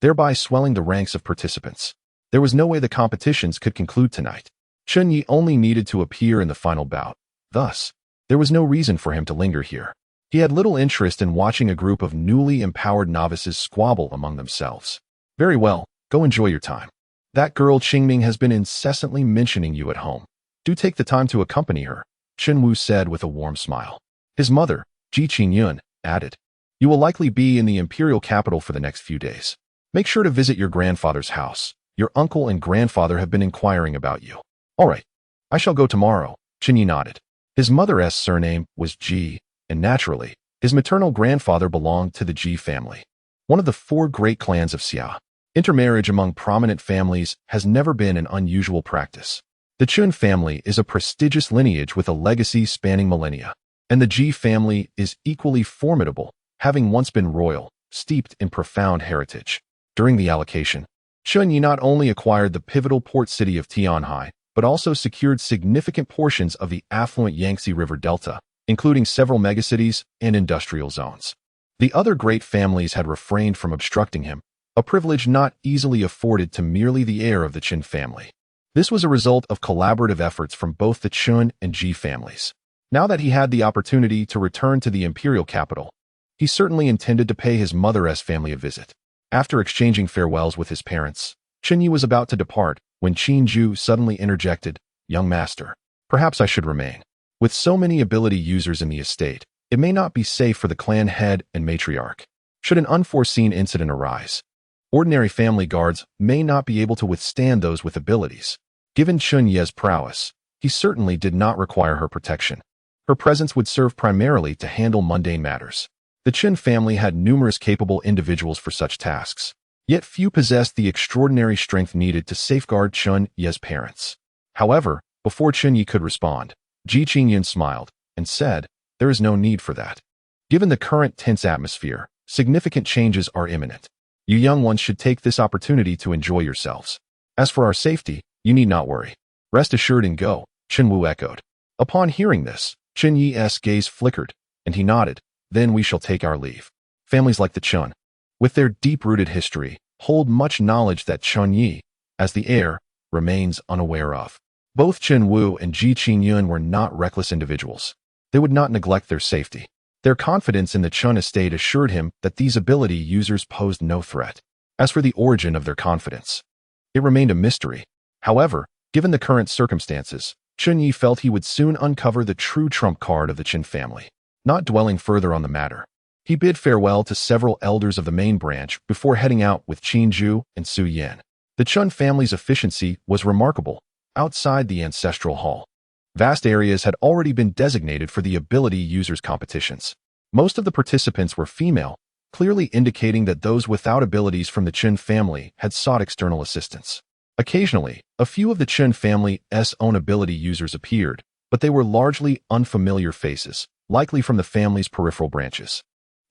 thereby swelling the ranks of participants. There was no way the competitions could conclude tonight. Chen Ye only needed to appear in the final bout. Thus, there was no reason for him to linger here. He had little interest in watching a group of newly empowered novices squabble among themselves. Very well, go enjoy your time. That girl Qingming has been incessantly mentioning you at home. Do take the time to accompany her, Chen Wu said with a warm smile. His mother, Ji Qingyun, added, You will likely be in the imperial capital for the next few days. Make sure to visit your grandfather's house. Your uncle and grandfather have been inquiring about you. All right, I shall go tomorrow, Chen Ye nodded. His mother's surname was Ji, and naturally, his maternal grandfather belonged to the Ji family, one of the 4 great clans of Xia. Intermarriage among prominent families has never been an unusual practice. The Chen family is a prestigious lineage with a legacy spanning millennia, and the Ji family is equally formidable, having once been royal, steeped in profound heritage. During the allocation, Chen Ye not only acquired the pivotal port city of Tianhai, but also secured significant portions of the affluent Yangtze River Delta, including several megacities and industrial zones. The other great families had refrained from obstructing him, a privilege not easily afforded to merely the heir of the Chen family. This was a result of collaborative efforts from both the Chen and Ji families. Now that he had the opportunity to return to the imperial capital, he certainly intended to pay his mother's family a visit. After exchanging farewells with his parents, Chen Ye was about to depart when Qin Ju suddenly interjected, Young master, perhaps I should remain. With so many ability users in the estate, it may not be safe for the clan head and matriarch. Should an unforeseen incident arise, ordinary family guards may not be able to withstand those with abilities. Given Chen Ye's prowess, he certainly did not require her protection. Her presence would serve primarily to handle mundane matters. The Chen family had numerous capable individuals for such tasks, yet few possessed the extraordinary strength needed to safeguard Chen Ye's parents. However, before Chen Ye could respond, Ji Qingyun smiled and said, There is no need for that. Given the current tense atmosphere, significant changes are imminent. You young ones should take this opportunity to enjoy yourselves. As for our safety, you need not worry. Rest assured and go, Chen Wu echoed. Upon hearing this, Chen Ye's gaze flickered, and he nodded. Then we shall take our leave. Families like the Chen, with their deep-rooted history, hold much knowledge that Chen Ye, as the heir, remains unaware of. Both Chen Wu and Ji Qingyun were not reckless individuals. They would not neglect their safety. Their confidence in the Chen estate assured him that these ability users posed no threat. As for the origin of their confidence, it remained a mystery. However, given the current circumstances, Chen Ye felt he would soon uncover the true trump card of the Chen family. Not dwelling further on the matter, he bid farewell to several elders of the main branch before heading out with Qin Ju and Su Yan. The Chen family's efficiency was remarkable. Outside the ancestral hall, vast areas had already been designated for the ability users competitions. Most of the participants were female, clearly indicating that those without abilities from the Chen family had sought external assistance. Occasionally, a few of the Chen family's own ability users appeared, but they were largely unfamiliar faces, likely from the family's peripheral branches.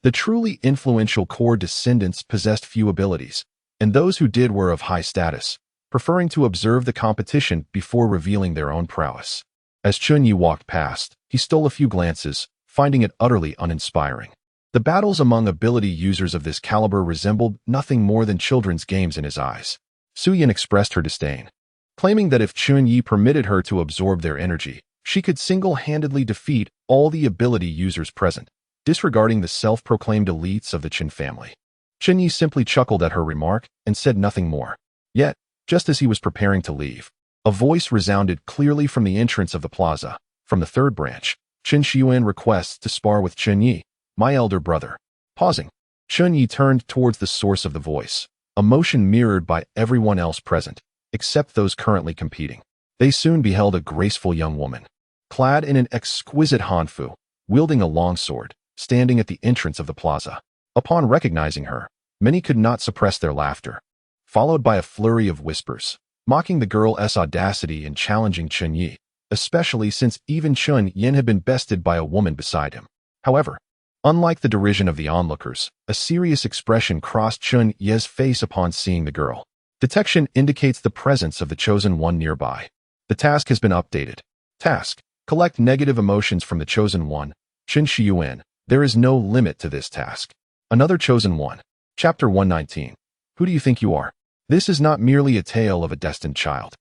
The truly influential core descendants possessed few abilities, and those who did were of high status, preferring to observe the competition before revealing their own prowess. As Chen Ye walked past, he stole a few glances, finding it utterly uninspiring. The battles among ability users of this caliber resembled nothing more than children's games in his eyes. Su Yan expressed her disdain, claiming that if Chen Ye permitted her to absorb their energy, she could single-handedly defeat all the ability users present, disregarding the self-proclaimed elites of the Chen family. Chen Ye simply chuckled at her remark and said nothing more. Yet, just as he was preparing to leave, a voice resounded clearly from the entrance of the plaza. From the third branch, Chen Xiuan requests to spar with Chen Ye, my elder brother. Pausing, Chen Ye turned towards the source of the voice. emotion mirrored by everyone else present, except those currently competing. They soon beheld a graceful young woman, clad in an exquisite hanfu, wielding a long sword, standing at the entrance of the plaza. Upon recognizing her, many could not suppress their laughter, followed by a flurry of whispers, mocking the girl's audacity and challenging Chen Ye, especially since even Chen Ye had been bested by a woman beside him. However, unlike the derision of the onlookers, a serious expression crossed Chen Ye's face upon seeing the girl. Detection indicates the presence of the chosen one nearby. The task has been updated. Task: collect negative emotions from the chosen one, Chen Shiyuan. There is no limit to this task. Another chosen one. Chapter 119. Who do you think you are? This is not merely a tale of a destined child.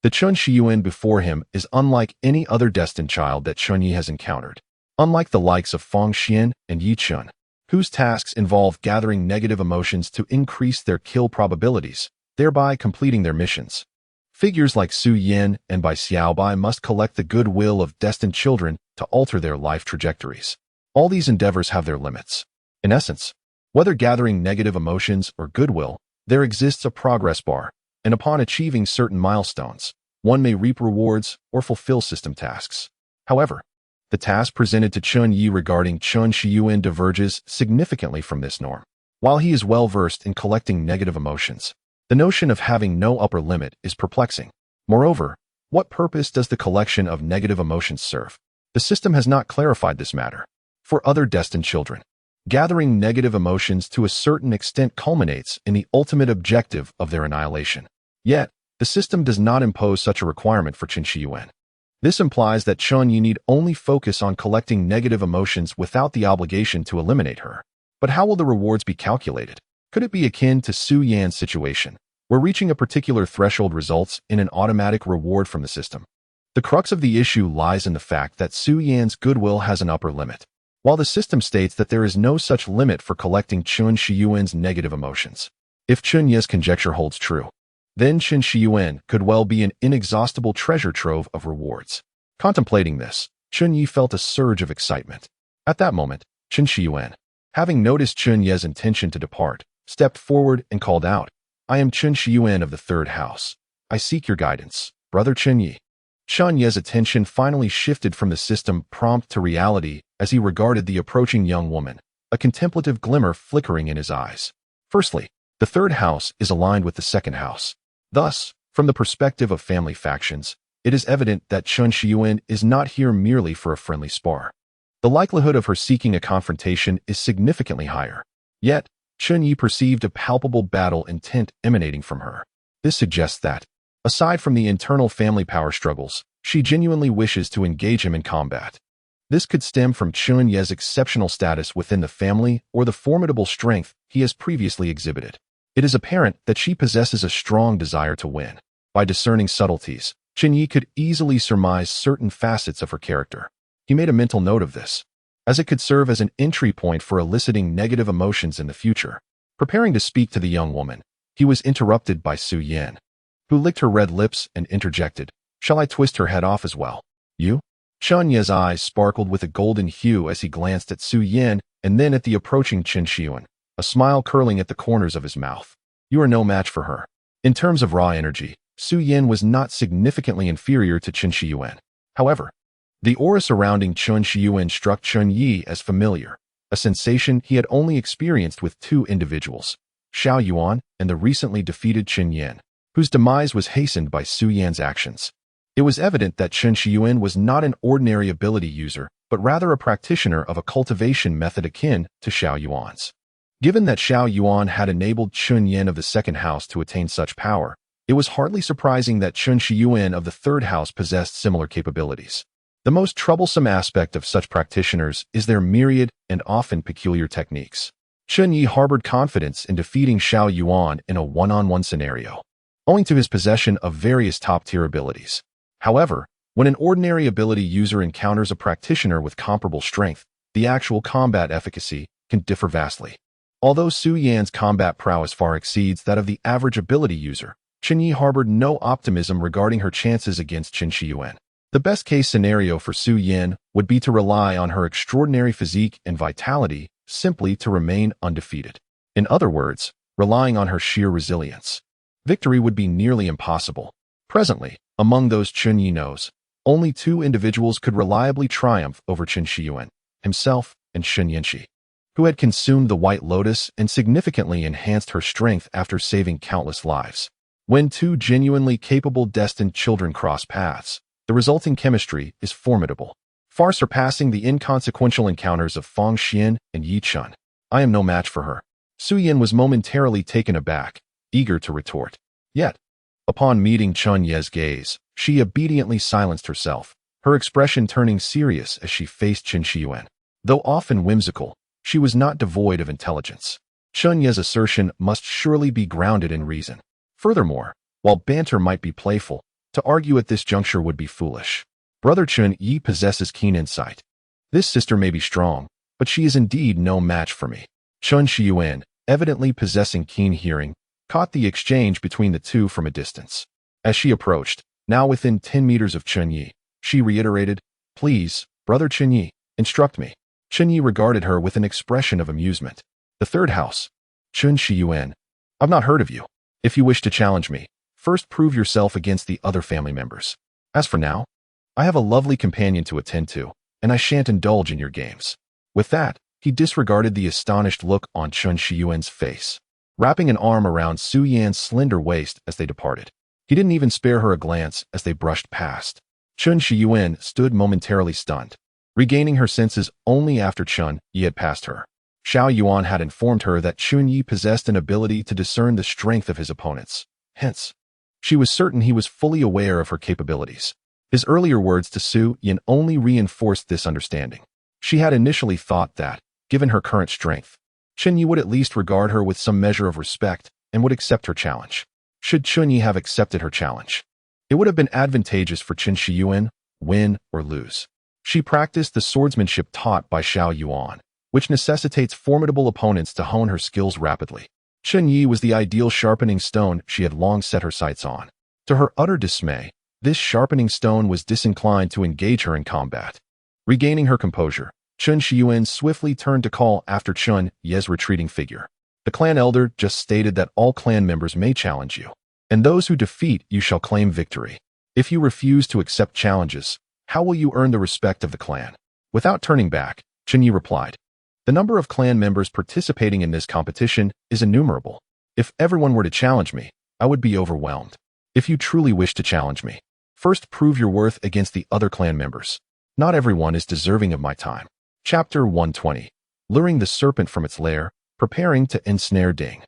The Chen Shiyuan before him is unlike any other destined child that Chen Ye has encountered. Unlike the likes of Fang Xian and Yi Chun, whose tasks involve gathering negative emotions to increase their kill probabilities, thereby completing their missions. Figures like Su Yin and Bai Xiaobai must collect the goodwill of destined children to alter their life trajectories. All these endeavors have their limits. In essence, whether gathering negative emotions or goodwill, there exists a progress bar, and upon achieving certain milestones, one may reap rewards or fulfill system tasks. However, the task presented to Chen Ye regarding Chen Shiyuan diverges significantly from this norm. While he is well-versed in collecting negative emotions, the notion of having no upper limit is perplexing. Moreover, what purpose does the collection of negative emotions serve? The system has not clarified this matter. For other destined children, gathering negative emotions to a certain extent culminates in the ultimate objective of their annihilation. Yet, the system does not impose such a requirement for Chen Shiyuan. This implies that Chen Ye need only focus on collecting negative emotions without the obligation to eliminate her. But how will the rewards be calculated? Could it be akin to Su Yan's situation, where reaching a particular threshold results in an automatic reward from the system? The crux of the issue lies in the fact that Su Yan's goodwill has an upper limit, while the system states that there is no such limit for collecting Chen Shiyuan's negative emotions. If Chen Ye's conjecture holds true, then Chen Shiyuan could well be an inexhaustible treasure trove of rewards. Contemplating this, Chen Ye felt a surge of excitement. At that moment, Chen Shiyuan, having noticed Chen Ye's intention to depart, stepped forward and called out, "I am Chen Shiyuan of the third house. I seek your guidance, brother Chen Ye." Chen Ye's attention finally shifted from the system prompt to reality as he regarded the approaching young woman, a contemplative glimmer flickering in his eyes. Firstly, the third house is aligned with the second house. Thus, from the perspective of family factions, it is evident that Chen Shiyuan is not here merely for a friendly spar. The likelihood of her seeking a confrontation is significantly higher. Yet, Chen Ye perceived a palpable battle intent emanating from her. This suggests that, aside from the internal family power struggles, she genuinely wishes to engage him in combat. This could stem from Chen Ye's exceptional status within the family or the formidable strength he has previously exhibited. It is apparent that she possesses a strong desire to win. By discerning subtleties, Chen Ye could easily surmise certain facets of her character. He made a mental note of this, as it could serve as an entry point for eliciting negative emotions in the future. Preparing to speak to the young woman, he was interrupted by Su Yan, who licked her red lips and interjected, "Shall I twist her head off as well? You?" Chen Ye's eyes sparkled with a golden hue as he glanced at Su Yan and then at the approaching Chen Shiyuan, a smile curling at the corners of his mouth. "You are no match for her." In terms of raw energy, Su Yan was not significantly inferior to Chen Shiyuan. However, the aura surrounding Chen Shiyuan struck Chen Ye as familiar, a sensation he had only experienced with two individuals, Xiao Yuan and the recently defeated Chen Yan, whose demise was hastened by Su Yan's actions. It was evident that Chen Shiyuan was not an ordinary ability user, but rather a practitioner of a cultivation method akin to Xiao Yuan's. Given that Xiao Yuan had enabled Chen Yan of the second house to attain such power, it was hardly surprising that Chen Shiyuan of the third house possessed similar capabilities. The most troublesome aspect of such practitioners is their myriad and often peculiar techniques. Chen Ye harbored confidence in defeating Xiao Yuan in a one-on-one scenario, owing to his possession of various top-tier abilities. However, when an ordinary ability user encounters a practitioner with comparable strength, the actual combat efficacy can differ vastly. Although Su Yan's combat prowess far exceeds that of the average ability user, Chen Ye harbored no optimism regarding her chances against Chen Shiyuan. The best-case scenario for Su Yan would be to rely on her extraordinary physique and vitality simply to remain undefeated. In other words, relying on her sheer resilience. Victory would be nearly impossible. Presently, among those Chen Ye knows, only two individuals could reliably triumph over Chen Shiyuan, himself and Shen Ye, who had consumed the White Lotus and significantly enhanced her strength after saving countless lives. When two genuinely capable destined children cross paths, the resulting chemistry is formidable, far surpassing the inconsequential encounters of Fang Xian and Yi Chun. I am no match for her. Su Yin was momentarily taken aback, eager to retort. Yet, upon meeting Chen Ye's gaze, she obediently silenced herself, her expression turning serious as she faced Chen Shiyuan. Though often whimsical, she was not devoid of intelligence. Chen Ye's assertion must surely be grounded in reason. Furthermore, while banter might be playful, to argue at this juncture would be foolish. Brother Chen Ye possesses keen insight. This sister may be strong, but she is indeed no match for me. Chen Shiyuan, evidently possessing keen hearing, caught the exchange between the two from a distance. As she approached, now within 10 meters of Chen Ye, she reiterated, "Please, Brother Chen Ye, instruct me." Chen Ye regarded her with an expression of amusement. "The third house. Chen Shiyuan, I've not heard of you. If you wish to challenge me, first prove yourself against the other family members. As for now, I have a lovely companion to attend to, and I shan't indulge in your games." With that, he disregarded the astonished look on Chen Shiyuan's face, wrapping an arm around Su Yan's slender waist as they departed. He didn't even spare her a glance as they brushed past. Chen Shiyuan stood momentarily stunned, regaining her senses only after Chen Ye had passed her. Xiao Yuan had informed her that Chen Ye possessed an ability to discern the strength of his opponents. Hence, she was certain he was fully aware of her capabilities. His earlier words to Su Yan only reinforced this understanding. She had initially thought that, given her current strength, Chen Ye would at least regard her with some measure of respect and would accept her challenge. Should Chen Ye have accepted her challenge, it would have been advantageous for Chen Shiyuan, win or lose. She practiced the swordsmanship taught by Xiao Yuan, which necessitates formidable opponents to hone her skills rapidly. Chen Ye was the ideal sharpening stone she had long set her sights on. To her utter dismay, this sharpening stone was disinclined to engage her in combat. Regaining her composure, Chen Shiyuan swiftly turned to call after Chen Ye's retreating figure. "The clan elder just stated that all clan members may challenge you, and those who defeat you shall claim victory. If you refuse to accept challenges, how will you earn the respect of the clan?" Without turning back, Chen Ye replied, "The number of clan members participating in this competition is innumerable. If everyone were to challenge me, I would be overwhelmed. If you truly wish to challenge me, first prove your worth against the other clan members. Not everyone is deserving of my time." Chapter 120. Luring the serpent from its lair, preparing to ensnare Ding.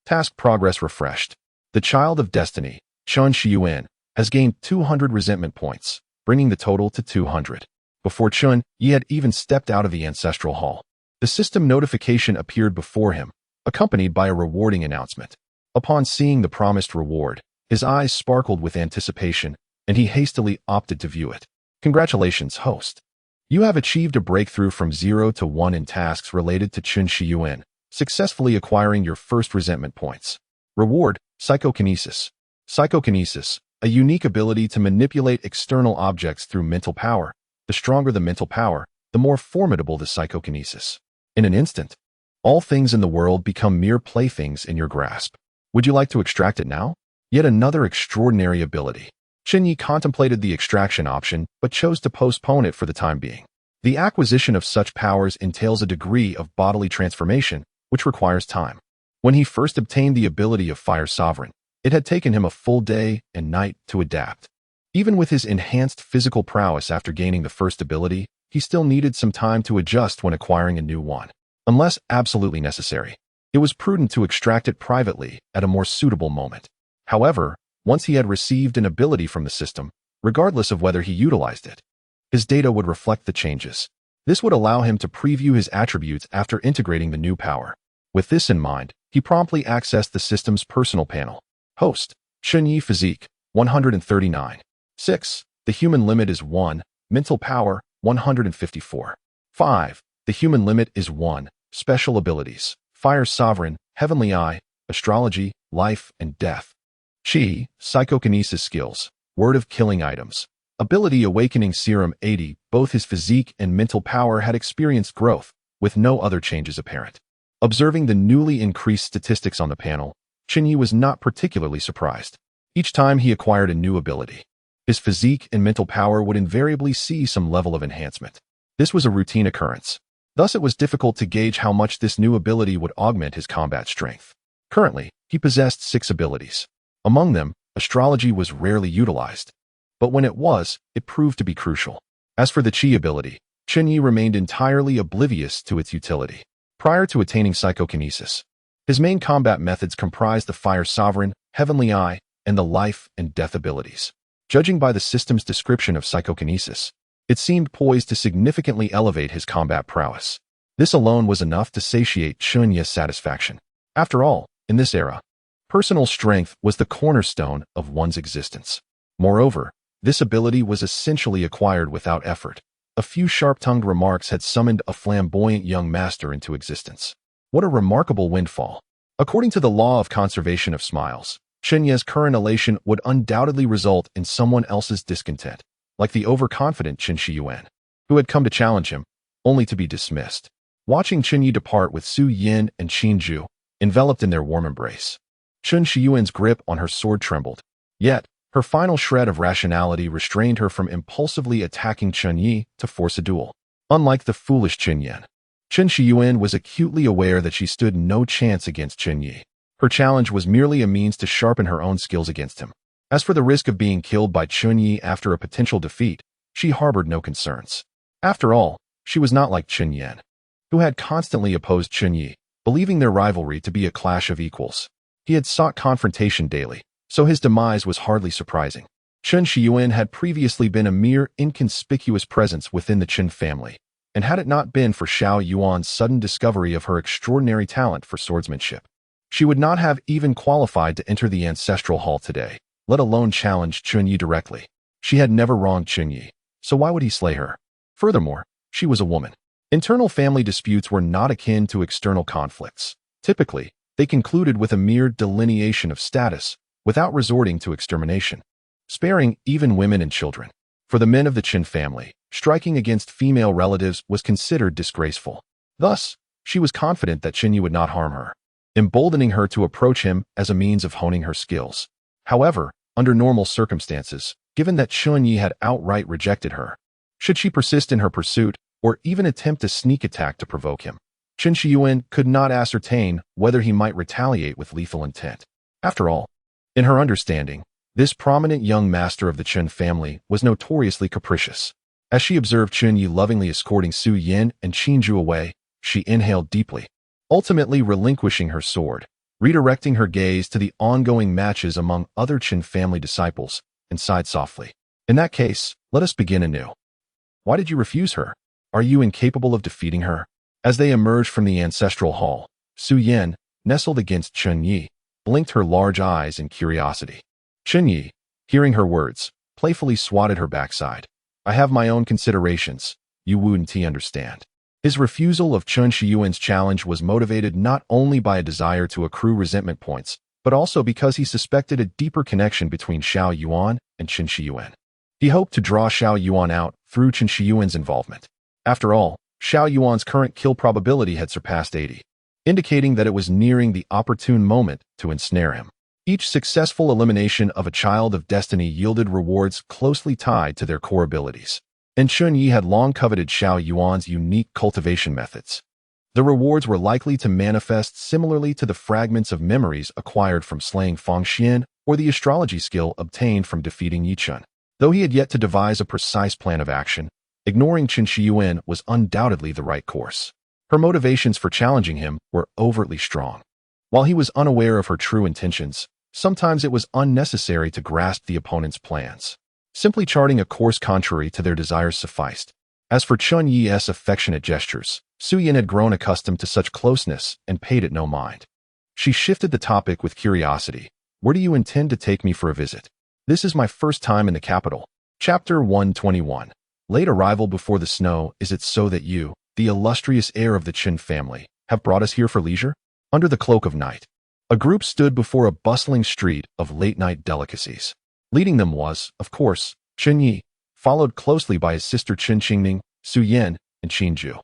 Task progress refreshed. The child of destiny, Chen Shiyuan, has gained 200 resentment points, bringing the total to 200. Before Chen Ye had even stepped out of the ancestral hall, the system notification appeared before him, accompanied by a rewarding announcement. Upon seeing the promised reward, his eyes sparkled with anticipation, and he hastily opted to view it. "Congratulations, host. You have achieved a breakthrough from 0 to 1 in tasks related to Chen Shiyuan, successfully acquiring your first resentment points. Reward, Psychokinesis. Psychokinesis, a unique ability to manipulate external objects through mental power. The stronger the mental power, the more formidable the psychokinesis. In an instant, all things in the world become mere playthings in your grasp. Would you like to extract it now?" Yet another extraordinary ability. Chen Ye contemplated the extraction option, but chose to postpone it for the time being. The acquisition of such powers entails a degree of bodily transformation, which requires time. When he first obtained the ability of Fire Sovereign, it had taken him a full day and night to adapt. Even with his enhanced physical prowess after gaining the first ability, he still needed some time to adjust when acquiring a new one. Unless absolutely necessary, it was prudent to extract it privately at a more suitable moment. However, once he had received an ability from the system, regardless of whether he utilized it, his data would reflect the changes. This would allow him to preview his attributes after integrating the new power. With this in mind, he promptly accessed the system's personal panel. Host, Chen Ye Physique, 139. 6. The human limit is 1. Mental power, 154. 5. The human limit is 1. Special abilities, Fire Sovereign, Heavenly Eye, Astrology, Life and Death. Qi, Psychokinesis skills, Word of Killing items. Ability Awakening Serum 80. Both his physique and mental power had experienced growth, with no other changes apparent. Observing the newly increased statistics on the panel, Chen Ye was not particularly surprised. Each time he acquired a new ability, his physique and mental power would invariably see some level of enhancement. This was a routine occurrence. Thus, it was difficult to gauge how much this new ability would augment his combat strength. Currently, he possessed 6 abilities. Among them, astrology was rarely utilized. But when it was, it proved to be crucial. As for the Qi ability, Chen Ye remained entirely oblivious to its utility. Prior to attaining psychokinesis, his main combat methods comprised the Fire Sovereign, Heavenly Eye, and the Life and Death abilities. Judging by the system's description of psychokinesis, it seemed poised to significantly elevate his combat prowess. This alone was enough to satiate Chen Ye's satisfaction. After all, in this era, personal strength was the cornerstone of one's existence. Moreover, this ability was essentially acquired without effort. A few sharp-tongued remarks had summoned a flamboyant young master into existence. What a remarkable windfall. According to the law of conservation of smiles, Chen Ye's current elation would undoubtedly result in someone else's discontent, like the overconfident Chen Shiyuan, who had come to challenge him, only to be dismissed. Watching Chen Ye depart with Su Yin and Qin Zhu, enveloped in their warm embrace, Chen Shiyuan's grip on her sword trembled. Yet, her final shred of rationality restrained her from impulsively attacking Chen Ye to force a duel. Unlike the foolish Chen Yan, Chen Shiyuan was acutely aware that she stood no chance against Chen Ye. Her challenge was merely a means to sharpen her own skills against him. As for the risk of being killed by Chen Ye after a potential defeat, she harbored no concerns. After all, she was not like Chen Yan, who had constantly opposed Chen Ye, believing their rivalry to be a clash of equals. He had sought confrontation daily, so his demise was hardly surprising. Chen Shiyuan had previously been a mere inconspicuous presence within the Chen family, and had it not been for Xiao Yuan's sudden discovery of her extraordinary talent for swordsmanship, she would not have even qualified to enter the ancestral hall today, let alone challenge Chen Ye directly. She had never wronged Chen Ye, so why would he slay her? Furthermore, she was a woman. Internal family disputes were not akin to external conflicts. Typically, they concluded with a mere delineation of status, without resorting to extermination, sparing even women and children. For the men of the Chen family, striking against female relatives was considered disgraceful. Thus, she was confident that Chen Ye would not harm her, emboldening her to approach him as a means of honing her skills. However, under normal circumstances, given that Chen Ye had outright rejected her, should she persist in her pursuit, or even attempt a sneak attack to provoke him, Chen Shiyuan could not ascertain whether he might retaliate with lethal intent. After all, in her understanding, this prominent young master of the Chen family was notoriously capricious. As she observed Chen Ye lovingly escorting Su Yin and Qin Zhu away, she inhaled deeply, ultimately relinquishing her sword, redirecting her gaze to the ongoing matches among other Chen family disciples, and sighed softly. In that case, let us begin anew. Why did you refuse her? Are you incapable of defeating her? As they emerged from the ancestral hall, Su Yin, nestled against Chen Ye, blinked her large eyes in curiosity. Chen Ye, hearing her words, playfully swatted her backside. I have my own considerations, you wouldn't understand. His refusal of Chen Shiyuan's challenge was motivated not only by a desire to accrue resentment points, but also because he suspected a deeper connection between Xiao Yuan and Chen Shiyuan. He hoped to draw Xiao Yuan out through Chen Shiyuan's involvement. After all, Xiao Yuan's current kill probability had surpassed 80, indicating that it was nearing the opportune moment to ensnare him. Each successful elimination of a child of destiny yielded rewards closely tied to their core abilities, and Chen Ye had long coveted Xiao Yuan's unique cultivation methods. The rewards were likely to manifest similarly to the fragments of memories acquired from slaying Fang Xian or the astrology skill obtained from defeating Yi Chun. Though he had yet to devise a precise plan of action, ignoring Chen Shiyuan was undoubtedly the right course. Her motivations for challenging him were overtly strong. While he was unaware of her true intentions, sometimes it was unnecessary to grasp the opponent's plans. Simply charting a course contrary to their desires sufficed. As for Chen Ye's affectionate gestures, Su Yin had grown accustomed to such closeness and paid it no mind. She shifted the topic with curiosity. Where do you intend to take me for a visit? This is my first time in the capital. Chapter 121. Late arrival before the snow. Is it so that you, the illustrious heir of the Chen family, have brought us here for leisure? Under the cloak of night, a group stood before a bustling street of late-night delicacies. Leading them was, of course, Chen Ye, followed closely by his sister Chen Qingning, Su Yin, and Qin Zhu.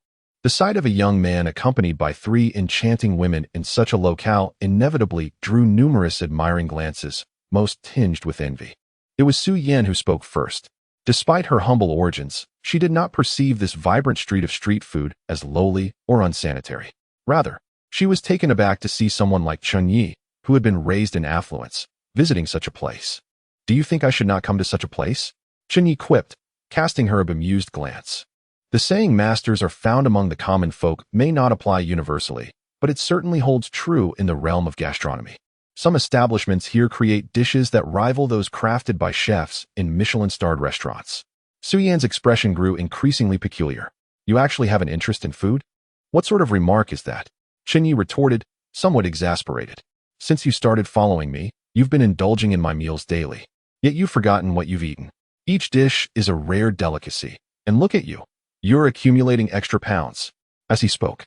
The sight of a young man accompanied by three enchanting women in such a locale inevitably drew numerous admiring glances, most tinged with envy. It was Su Yan who spoke first. Despite her humble origins, she did not perceive this vibrant street of street food as lowly or unsanitary. Rather, she was taken aback to see someone like Chen Ye, who had been raised in affluence, visiting such a place. "Do you think I should not come to such a place?" Chen Ye quipped, casting her a bemused glance. The saying masters are found among the common folk may not apply universally, but it certainly holds true in the realm of gastronomy. Some establishments here create dishes that rival those crafted by chefs in Michelin-starred restaurants. Su Yan's expression grew increasingly peculiar. "You actually have an interest in food? What sort of remark is that?" Chen Ye retorted, somewhat exasperated. "Since you started following me, you've been indulging in my meals daily. Yet you've forgotten what you've eaten. Each dish is a rare delicacy. And look at you. You're accumulating extra pounds." As he spoke,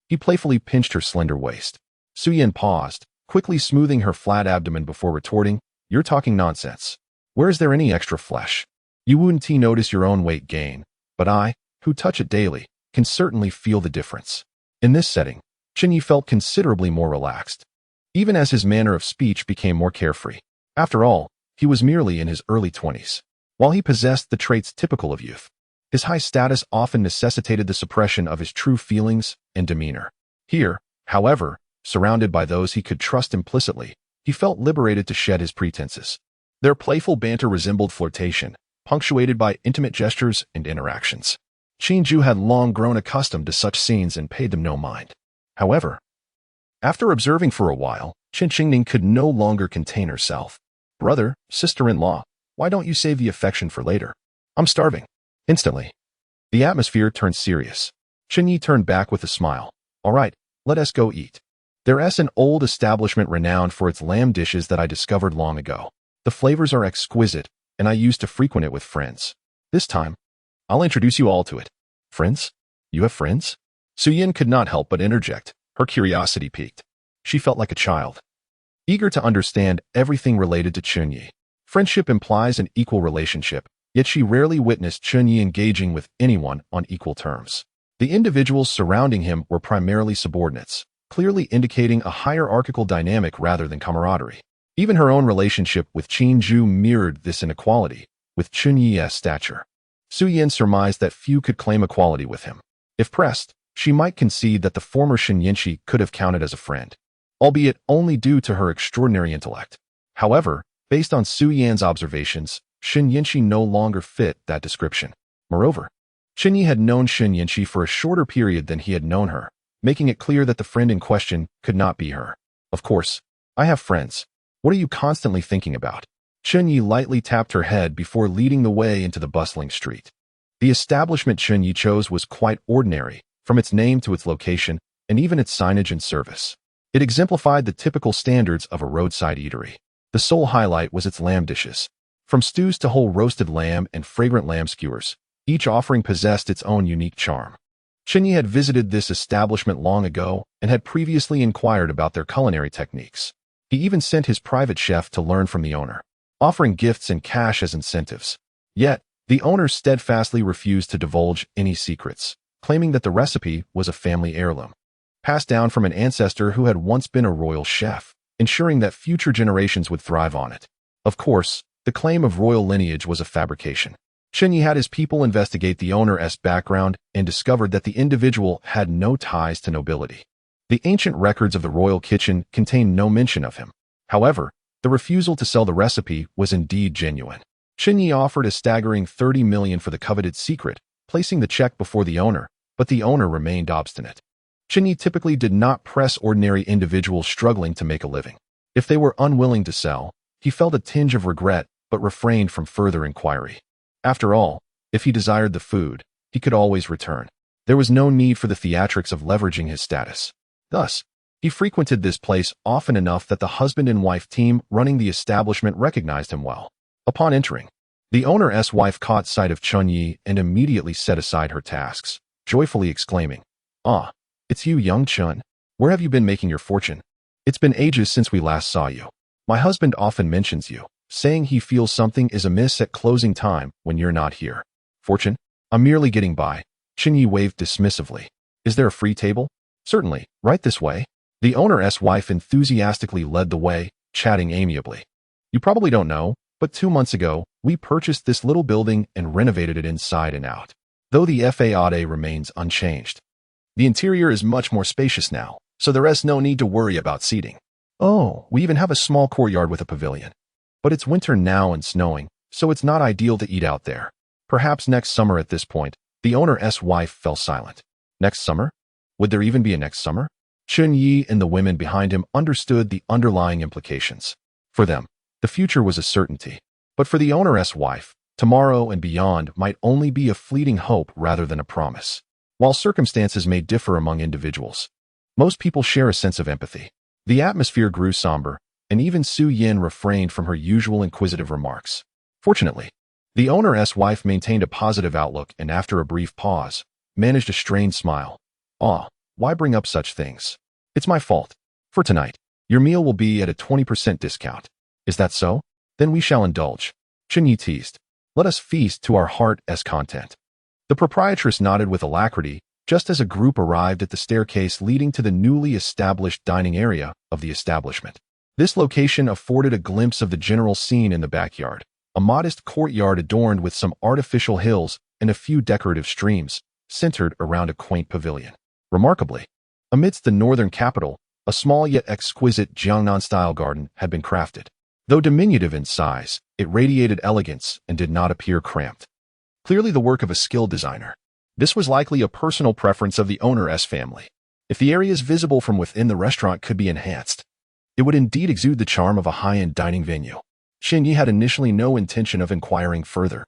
he playfully pinched her slender waist. Su Yan paused, quickly smoothing her flat abdomen before retorting, "You're talking nonsense. Where is there any extra flesh? You wouldn't notice your own weight gain, but I, who touch it daily, can certainly feel the difference." In this setting, Chen Ye felt considerably more relaxed, even as his manner of speech became more carefree. After all, he was merely in his early 20s. While he possessed the traits typical of youth, his high status often necessitated the suppression of his true feelings and demeanor. Here, however, surrounded by those he could trust implicitly, he felt liberated to shed his pretenses. Their playful banter resembled flirtation, punctuated by intimate gestures and interactions. Qingju had long grown accustomed to such scenes and paid them no mind. However, after observing for a while, Chen Qingning could no longer contain herself. "Brother, sister-in-law, why don't you save the affection for later? I'm starving." Instantly, the atmosphere turned serious. Chen Ye turned back with a smile. "All right, let us go eat. There's an old establishment renowned for its lamb dishes that I discovered long ago. The flavors are exquisite, and I used to frequent it with friends. This time, I'll introduce you all to it." "Friends? You have friends?" Su Yan could not help but interject, her curiosity piqued. She felt like a child, eager to understand everything related to Chen Ye. Friendship implies an equal relationship, yet she rarely witnessed Chen Ye engaging with anyone on equal terms. The individuals surrounding him were primarily subordinates, clearly indicating a hierarchical dynamic rather than camaraderie. Even her own relationship with Qingju mirrored this inequality, with Chen Ye's stature. Su Yan surmised that few could claim equality with him. If pressed, she might concede that the former Shen Yinshi could have counted as a friend, albeit only due to her extraordinary intellect. However, based on Su Yan's observations, Shen Yinshi no longer fit that description. Moreover, Chen Ye had known Shen Yinshi for a shorter period than he had known her, making it clear that the friend in question could not be her. "Of course, I have friends. What are you constantly thinking about?" Chen Ye lightly tapped her head before leading the way into the bustling street. The establishment Chen Ye chose was quite ordinary, from its name to its location, and even its signage and service. It exemplified the typical standards of a roadside eatery. The sole highlight was its lamb dishes. From stews to whole roasted lamb and fragrant lamb skewers, each offering possessed its own unique charm. Chen Ye had visited this establishment long ago and had previously inquired about their culinary techniques. He even sent his private chef to learn from the owner, offering gifts and cash as incentives. Yet, the owner steadfastly refused to divulge any secrets, claiming that the recipe was a family heirloom, passed down from an ancestor who had once been a royal chef, ensuring that future generations would thrive on it. Of course, the claim of royal lineage was a fabrication. Chen Ye had his people investigate the owner's background and discovered that the individual had no ties to nobility. The ancient records of the royal kitchen contain no mention of him. However, the refusal to sell the recipe was indeed genuine. Chen Ye offered a staggering 30 million for the coveted secret, placing the check before the owner, but the owner remained obstinate. Chen Ye typically did not press ordinary individuals struggling to make a living. If they were unwilling to sell, he felt a tinge of regret but refrained from further inquiry. After all, if he desired the food, he could always return. There was no need for the theatrics of leveraging his status. Thus, he frequented this place often enough that the husband and wife team running the establishment recognized him well. Upon entering, the owner's wife caught sight of Chen Ye and immediately set aside her tasks, joyfully exclaiming, "Ah, it's you, young Chen. Where have you been making your fortune? It's been ages since we last saw you. My husband often mentions you, saying he feels something is amiss at closing time when you're not here." "Fortune? I'm merely getting by." Chen Ye waved dismissively. Is there a free table? Certainly, right this way. The owner's wife enthusiastically led the way, chatting amiably. You probably don't know, but 2 months ago, we purchased this little building and renovated it inside and out. Though the faade remains unchanged. The interior is much more spacious now, so there is no need to worry about seating. Oh, we even have a small courtyard with a pavilion. But it's winter now and snowing, so it's not ideal to eat out there. Perhaps next summer at this point. The owner's wife fell silent. Next summer? Would there even be a next summer? Chen Ye and the women behind him understood the underlying implications. For them, the future was a certainty. But for the owner's wife, tomorrow and beyond might only be a fleeting hope rather than a promise. While circumstances may differ among individuals, most people share a sense of empathy. The atmosphere grew somber, and even Su Yin refrained from her usual inquisitive remarks. Fortunately, the owner's wife maintained a positive outlook and after a brief pause, managed a strained smile. Why bring up such things? It's my fault. For tonight, your meal will be at a 20% discount. Is that so? Then we shall indulge. Chen Ye teased. Let us feast to our heart's content. The proprietress nodded with alacrity, just as a group arrived at the staircase leading to the newly established dining area of the establishment. This location afforded a glimpse of the general scene in the backyard, a modest courtyard adorned with some artificial hills and a few decorative streams, centered around a quaint pavilion. Remarkably, amidst the northern capital, a small yet exquisite Jiangnan-style garden had been crafted. Though diminutive in size, it radiated elegance and did not appear cramped. Clearly the work of a skilled designer. This was likely a personal preference of the owner's family. If the areas visible from within the restaurant could be enhanced, it would indeed exude the charm of a high-end dining venue. Chen Ye had initially no intention of inquiring further.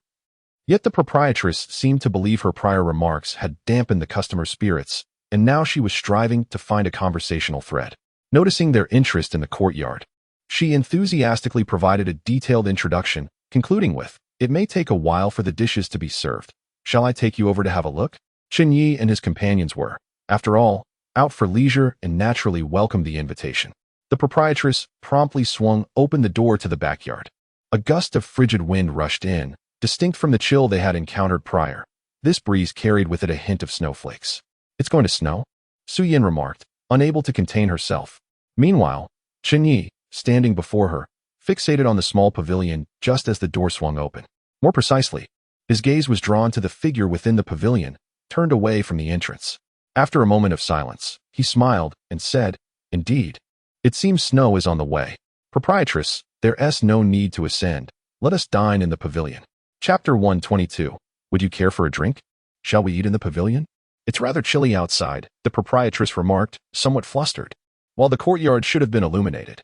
Yet the proprietress seemed to believe her prior remarks had dampened the customer's spirits, and now she was striving to find a conversational thread. Noticing their interest in the courtyard, she enthusiastically provided a detailed introduction, concluding with, "It may take a while for the dishes to be served. Shall I take you over to have a look?" Chen Ye and his companions were, after all, out for leisure and naturally welcomed the invitation. The proprietress promptly swung open the door to the backyard. A gust of frigid wind rushed in, distinct from the chill they had encountered prior. This breeze carried with it a hint of snowflakes. "It's going to snow?" Su Yin remarked, unable to contain herself. Meanwhile, Chen Ye, standing before her, fixated on the small pavilion just as the door swung open. More precisely, his gaze was drawn to the figure within the pavilion, turned away from the entrance. After a moment of silence, he smiled and said, "Indeed. It seems snow is on the way. Proprietress, there's no need to ascend. Let us dine in the pavilion." Chapter 122. Would you care for a drink? Shall we eat in the pavilion? It's rather chilly outside, the proprietress remarked, somewhat flustered. While the courtyard should have been illuminated,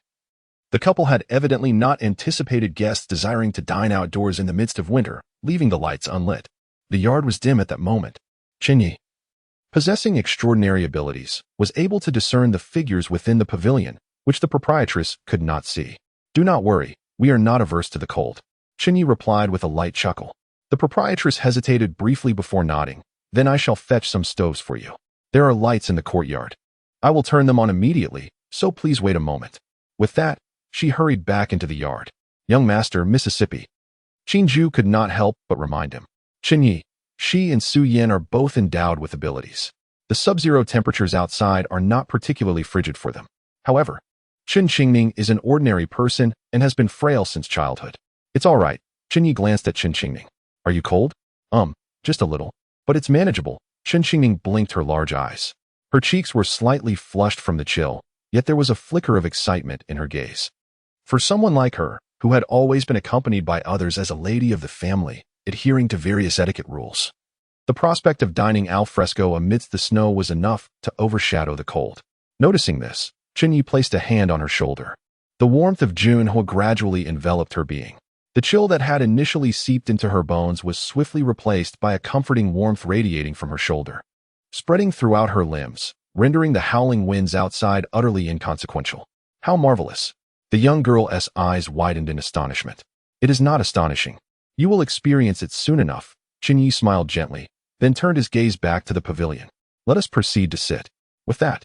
the couple had evidently not anticipated guests desiring to dine outdoors in the midst of winter, leaving the lights unlit. The yard was dim at that moment. Chen Ye, possessing extraordinary abilities, was able to discern the figures within the pavilion, which the proprietress could not see. "Do not worry, we are not averse to the cold," Chen Ye replied with a light chuckle. The proprietress hesitated briefly before nodding. "Then I shall fetch some stoves for you. There are lights in the courtyard. I will turn them on immediately, so please wait a moment." With that, she hurried back into the yard. "Young master, Mississippi." Qinju could not help but remind him. "Chen Ye, she and Su Yin are both endowed with abilities. The sub-zero temperatures outside are not particularly frigid for them. However, Chen Qingning is an ordinary person and has been frail since childhood. It's all right." Chen Ye glanced at Chen Qingning. "Are you cold?" Just a little. But it's manageable." Chen Qingning blinked her large eyes. Her cheeks were slightly flushed from the chill, yet there was a flicker of excitement in her gaze. For someone like her, who had always been accompanied by others as a lady of the family, adhering to various etiquette rules, the prospect of dining al fresco amidst the snow was enough to overshadow the cold. Noticing this, Chen Yi placed a hand on her shoulder. The warmth of Junhe gradually enveloped her being. The chill that had initially seeped into her bones was swiftly replaced by a comforting warmth radiating from her shoulder, spreading throughout her limbs, rendering the howling winds outside utterly inconsequential. How marvelous! The young girl's eyes widened in astonishment. "It is not astonishing. You will experience it soon enough." Chen Yi smiled gently, then turned his gaze back to the pavilion. "Let us proceed to sit." With that,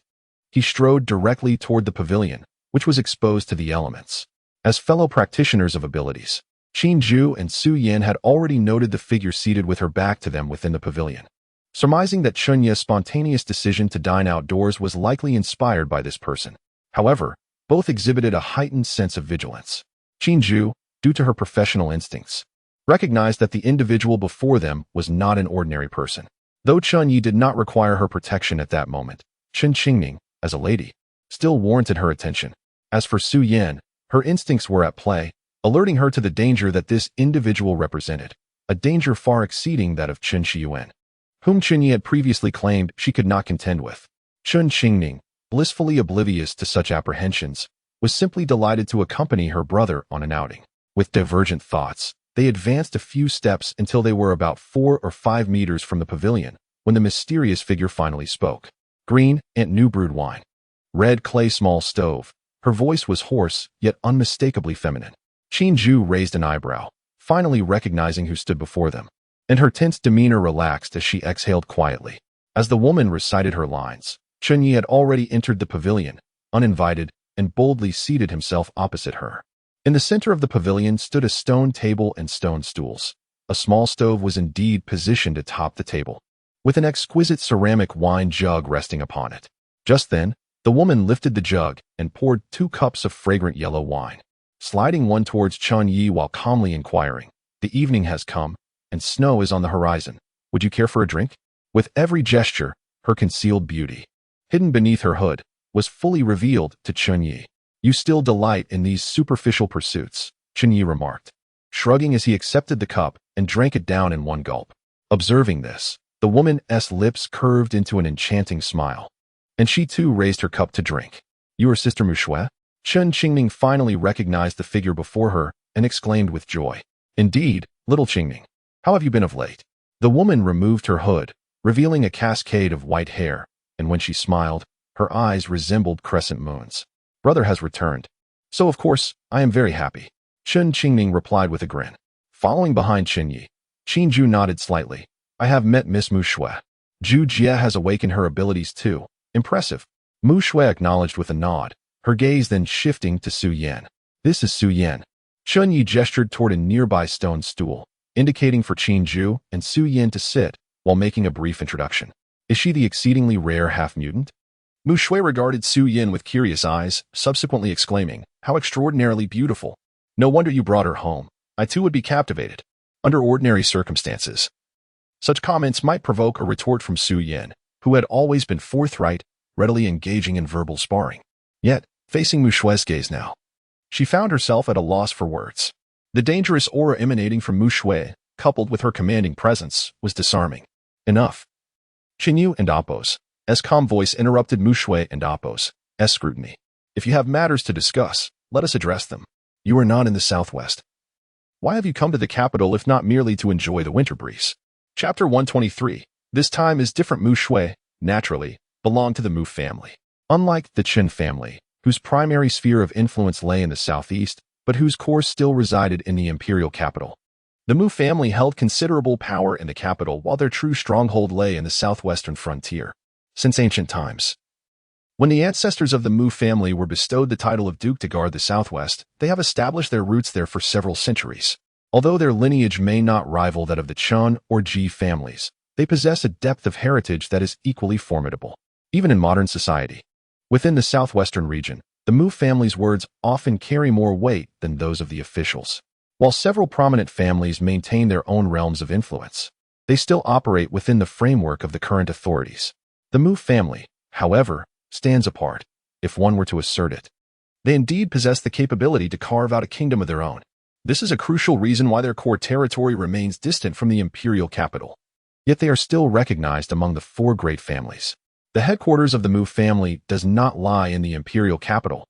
he strode directly toward the pavilion, which was exposed to the elements. As fellow practitioners of abilities, Qin Ju and Su Yin had already noted the figure seated with her back to them within the pavilion. surmising that Chen Ye's spontaneous decision to dine outdoors was likely inspired by this person. However, both exhibited a heightened sense of vigilance. Chen Ju, due to her professional instincts, recognized that the individual before them was not an ordinary person. Though Chen Ye did not require her protection at that moment, Chen Qingning, as a lady, still warranted her attention. As for Su Yan, her instincts were at play, alerting her to the danger that this individual represented, a danger far exceeding that of Chen Shiyuan, whom Chen Ye had previously claimed she could not contend with. Chen Qingning, blissfully oblivious to such apprehensions, was simply delighted to accompany her brother on an outing. With divergent thoughts, they advanced a few steps until they were about 4 or 5 meters from the pavilion, when the mysterious figure finally spoke. Green, and new brewed wine. Red clay small stove. Her voice was hoarse, yet unmistakably feminine. Chen Ju raised an eyebrow, finally recognizing who stood before them, and her tense demeanor relaxed as she exhaled quietly. As the woman recited her lines, Chen Ye had already entered the pavilion, uninvited, and boldly seated himself opposite her. In the center of the pavilion stood a stone table and stone stools. A small stove was indeed positioned atop the table, with an exquisite ceramic wine jug resting upon it. Just then, the woman lifted the jug and poured 2 cups of fragrant yellow wine, sliding one towards Chen Ye while calmly inquiring, "The evening has come, and snow is on the horizon. Would you care for a drink?" With every gesture, her concealed beauty, hidden beneath her hood, was fully revealed to Chen Ye. "You still delight in these superficial pursuits," Chen Ye remarked, shrugging as he accepted the cup and drank it down in one gulp. Observing this, the woman's lips curved into an enchanting smile, and she too raised her cup to drink. "You are Sister Mu Shui?" Chen Qingning finally recognized the figure before her and exclaimed with joy. "Indeed, little Qingning. How have you been of late?" The woman removed her hood, revealing a cascade of white hair, and when she smiled, her eyes resembled crescent moons. "Brother has returned. So of course, I am very happy," Chen Qingning replied with a grin. Following behind Chen Ye, Chen Ju nodded slightly. "I have met Miss Mu Shui. Zhu Jie has awakened her abilities too. Impressive." Mu Shui acknowledged with a nod, her gaze then shifting to Su Yan. "This is Su Yan." Chen Ye gestured toward a nearby stone stool, indicating for Chen Ju and Su Yan to sit while making a brief introduction. "Is she the exceedingly rare half-mutant?" Mu Shui regarded Su Yan with curious eyes, subsequently exclaiming, "How extraordinarily beautiful. No wonder you brought her home. I too would be captivated." Under ordinary circumstances, such comments might provoke a retort from Su Yan, who had always been forthright, readily engaging in verbal sparring. Yet, facing Mu Shui's gaze now, she found herself at a loss for words. The dangerous aura emanating from Mu Shui, coupled with her commanding presence, was disarming. "Enough." Chen Yu and Appo's calm voice interrupted Mu Shui and Appo's scrutiny. "If you have matters to discuss, let us address them. You are not in the southwest. Why have you come to the capital if not merely to enjoy the winter breeze?" Chapter 123. This time is different. Mu Shui, naturally, belonged to the Mu family. Unlike the Chen family, whose primary sphere of influence lay in the southeast, but whose core still resided in the imperial capital, the Mu family held considerable power in the capital while their true stronghold lay in the southwestern frontier. Since ancient times, when the ancestors of the Mu family were bestowed the title of Duke to guard the southwest, they have established their roots there for several centuries. Although their lineage may not rival that of the Chen or Ji families, they possess a depth of heritage that is equally formidable. Even in modern society, within the southwestern region, the Mu family's words often carry more weight than those of the officials. While several prominent families maintain their own realms of influence, they still operate within the framework of the current authorities. The Mu family, however, stands apart, if one were to assert it. They indeed possess the capability to carve out a kingdom of their own. This is a crucial reason why their core territory remains distant from the imperial capital. Yet they are still recognized among the 4 great families. The headquarters of the Mu family does not lie in the imperial capital,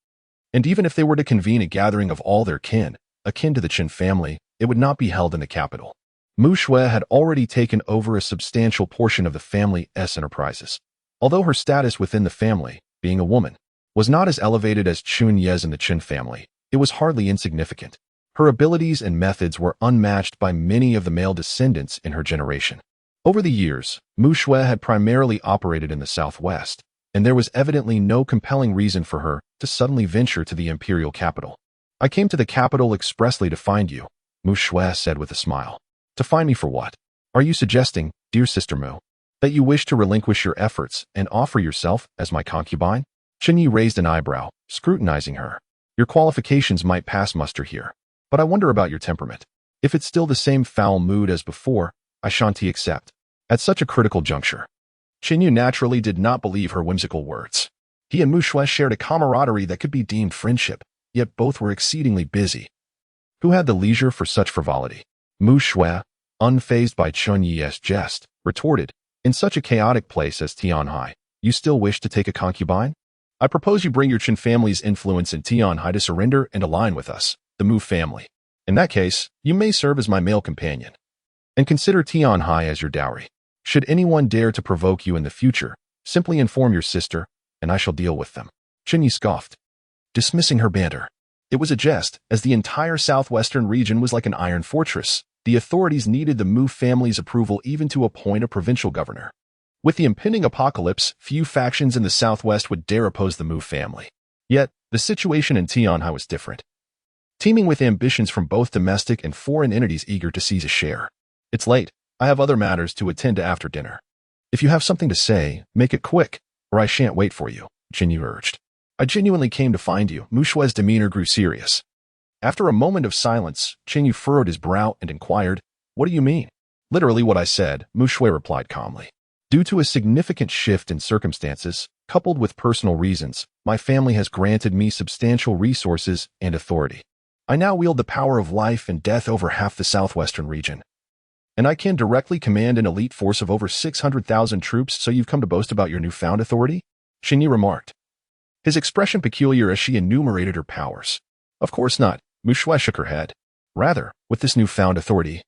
and even if they were to convene a gathering of all their kin, akin to the Chen family, it would not be held in the capital. Mu Shui had already taken over a substantial portion of the family's enterprises. Although her status within the family, being a woman, was not as elevated as Chen Ye's in the Chen family, it was hardly insignificant. Her abilities and methods were unmatched by many of the male descendants in her generation. Over the years, Mu Shui had primarily operated in the southwest, and there was evidently no compelling reason for her to suddenly venture to the imperial capital. "I came to the capital expressly to find you," Mu Shui said with a smile. "To find me for what? Are you suggesting, dear Sister Mu, That you wish to relinquish your efforts and offer yourself as my concubine? Chen Ye raised an eyebrow, scrutinizing her. Your qualifications might pass muster here, but I wonder about your temperament. If it's still the same foul mood as before, I shan't accept. At such a critical juncture, Chen Ye naturally did not believe her whimsical words. He and Mu Shui shared a camaraderie that could be deemed friendship, yet both were exceedingly busy. Who had the leisure for such frivolity? Mu Shui, unfazed by Chen Ye's jest, retorted, in such a chaotic place as Tianhai, you still wish to take a concubine? I propose you bring your Chen family's influence in Tianhai to surrender and align with us, the Mu family. In that case, you may serve as my male companion. And consider Tianhai as your dowry. Should anyone dare to provoke you in the future, simply inform your sister, and I shall deal with them. Chen Ye scoffed, dismissing her banter. It was a jest, as the entire southwestern region was like an iron fortress. The authorities needed the Mu family's approval even to appoint a provincial governor. With the impending apocalypse, few factions in the southwest would dare oppose the Mu family. Yet, the situation in Tianhai was different. Teeming with ambitions from both domestic and foreign entities eager to seize a share. It's late. I have other matters to attend to after dinner. If you have something to say, make it quick, or I shan't wait for you, Chen Ye urged. I genuinely came to find you. Mu Shui's demeanor grew serious. After a moment of silence, Chen Ye furrowed his brow and inquired, what do you mean? Literally what I said, Mu Shui replied calmly. Due to a significant shift in circumstances, coupled with personal reasons, my family has granted me substantial resources and authority. I now wield the power of life and death over half the southwestern region. And I can directly command an elite force of over 600,000 troops, so you've come to boast about your newfound authority? Chen Ye remarked, his expression peculiar as she enumerated her powers. Of course not, Mu Shui shook her head. Rather, with this newfound authority,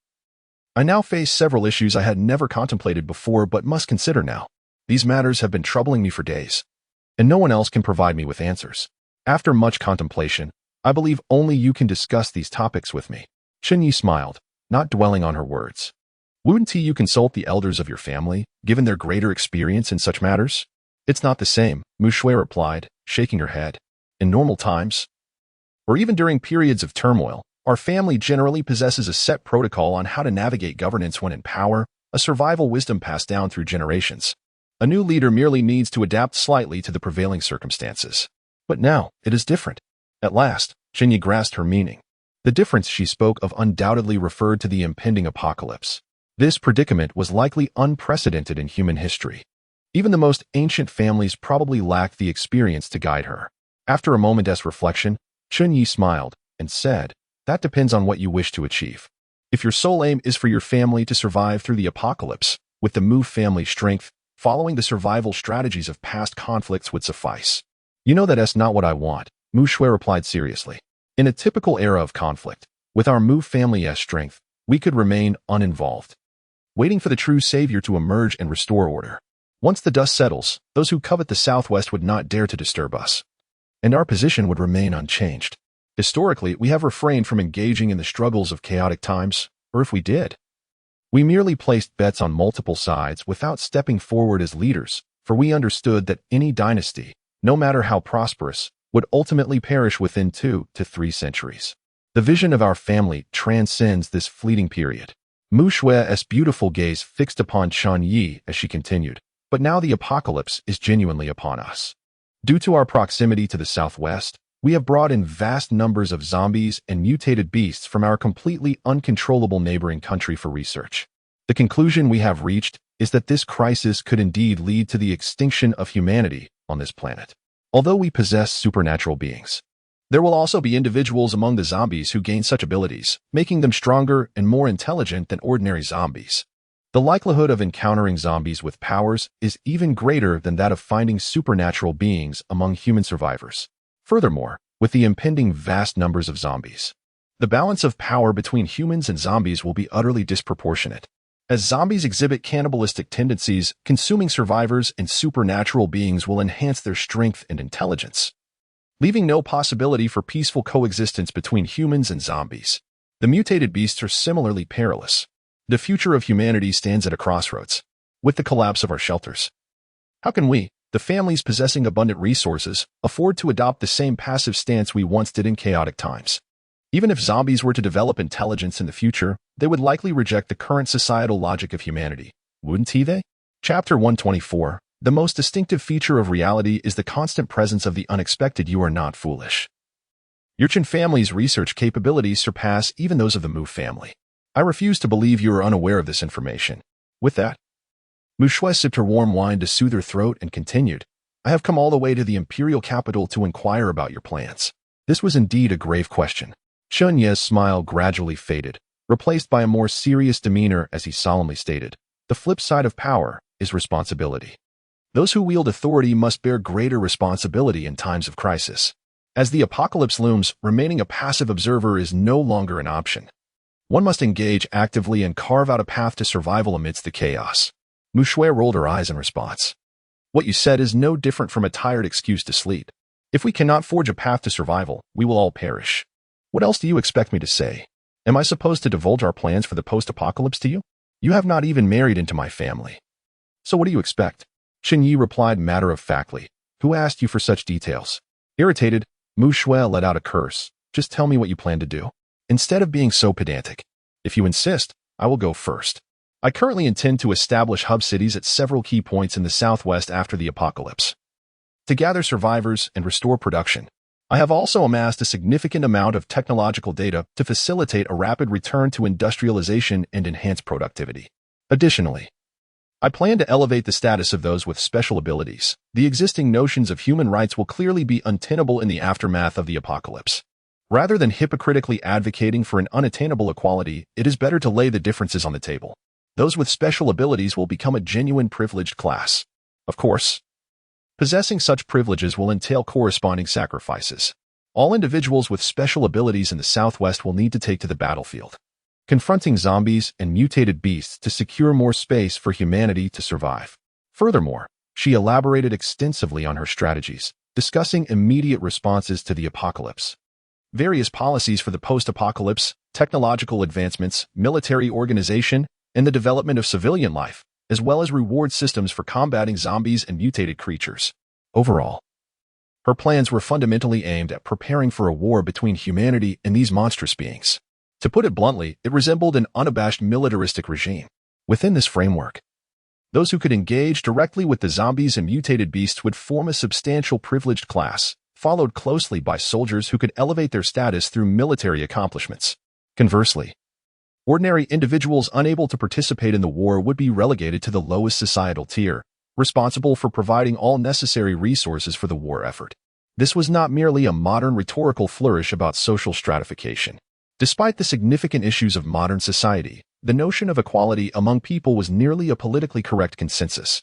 I now face several issues I had never contemplated before but must consider now. These matters have been troubling me for days, and no one else can provide me with answers. After much contemplation, I believe only you can discuss these topics with me. Chen Ye smiled, not dwelling on her words. Wouldn't you consult the elders of your family, given their greater experience in such matters? It's not the same, Mu Shui replied, shaking her head. In normal times, or even during periods of turmoil, our family generally possesses a set protocol on how to navigate governance when in power, a survival wisdom passed down through generations. A new leader merely needs to adapt slightly to the prevailing circumstances. But now, it is different. At last, Chen Ye grasped her meaning. The difference she spoke of undoubtedly referred to the impending apocalypse. This predicament was likely unprecedented in human history. Even the most ancient families probably lacked the experience to guide her. After a moment's reflection, Chen Ye smiled and said, that depends on what you wish to achieve. If your sole aim is for your family to survive through the apocalypse, with the Mu family strength, following the survival strategies of past conflicts would suffice. You know that's not what I want, Mu Shui replied seriously. In a typical era of conflict, with our Mu family's strength, we could remain uninvolved, waiting for the true savior to emerge and restore order. Once the dust settles, those who covet the southwest would not dare to disturb us, and our position would remain unchanged. Historically, we have refrained from engaging in the struggles of chaotic times, or if we did, we merely placed bets on multiple sides without stepping forward as leaders, for we understood that any dynasty, no matter how prosperous, would ultimately perish within 2 to 3 centuries. The vision of our family transcends this fleeting period. Mu Shui's beautiful gaze fixed upon Chen Ye as she continued, but now the apocalypse is genuinely upon us. Due to our proximity to the southwest, we have brought in vast numbers of zombies and mutated beasts from our completely uncontrollable neighboring country for research. The conclusion we have reached is that this crisis could indeed lead to the extinction of humanity on this planet. Although we possess supernatural beings, there will also be individuals among the zombies who gain such abilities, making them stronger and more intelligent than ordinary zombies. The likelihood of encountering zombies with powers is even greater than that of finding supernatural beings among human survivors. Furthermore, with the impending vast numbers of zombies, the balance of power between humans and zombies will be utterly disproportionate. As zombies exhibit cannibalistic tendencies, consuming survivors and supernatural beings will enhance their strength and intelligence, leaving no possibility for peaceful coexistence between humans and zombies. The mutated beasts are similarly perilous. The future of humanity stands at a crossroads. With the collapse of our shelters, how can we, the families possessing abundant resources, afford to adopt the same passive stance we once did in chaotic times? Even if zombies were to develop intelligence in the future, they would likely reject the current societal logic of humanity, wouldn't they? Chapter 124. The most distinctive feature of reality is the constant presence of the unexpected. You are not foolish. Your Chen family's research capabilities surpass even those of the Mu family. I refuse to believe you are unaware of this information. With that, Mu Shui sipped her warm wine to soothe her throat and continued, I have come all the way to the imperial capital to inquire about your plans. This was indeed a grave question. Chen Ye's smile gradually faded, replaced by a more serious demeanor as he solemnly stated, the flip side of power is responsibility. Those who wield authority must bear greater responsibility in times of crisis. As the apocalypse looms, remaining a passive observer is no longer an option. One must engage actively and carve out a path to survival amidst the chaos. Mu Shui rolled her eyes in response. What you said is no different from a tired excuse to sleep. If we cannot forge a path to survival, we will all perish. What else do you expect me to say? Am I supposed to divulge our plans for the post-apocalypse to you? You have not even married into my family. So what do you expect? Chen Ye replied matter-of-factly. Who asked you for such details? Irritated, Mu Shui let out a curse. Just tell me what you plan to do. Instead of being so pedantic. If you insist, I will go first. I currently intend to establish hub cities at several key points in the southwest after the apocalypse. To gather survivors and restore production. I have also amassed a significant amount of technological data to facilitate a rapid return to industrialization and enhance productivity. Additionally, I plan to elevate the status of those with special abilities. The existing notions of human rights will clearly be untenable in the aftermath of the apocalypse. Rather than hypocritically advocating for an unattainable equality, it is better to lay the differences on the table. Those with special abilities will become a genuine privileged class. Of course, possessing such privileges will entail corresponding sacrifices. All individuals with special abilities in the Southwest will need to take to the battlefield, confronting zombies and mutated beasts to secure more space for humanity to survive. Furthermore, she elaborated extensively on her strategies, discussing immediate responses to the apocalypse, various policies for the post-apocalypse, technological advancements, military organization, and the development of civilian life, as well as reward systems for combating zombies and mutated creatures. Overall, her plans were fundamentally aimed at preparing for a war between humanity and these monstrous beings. To put it bluntly, it resembled an unabashed militaristic regime. Within this framework, those who could engage directly with the zombies and mutated beasts would form a substantial privileged class, followed closely by soldiers who could elevate their status through military accomplishments. Conversely, ordinary individuals unable to participate in the war would be relegated to the lowest societal tier, responsible for providing all necessary resources for the war effort. This was not merely a modern rhetorical flourish about social stratification. Despite the significant issues of modern society, the notion of equality among people was nearly a politically correct consensus.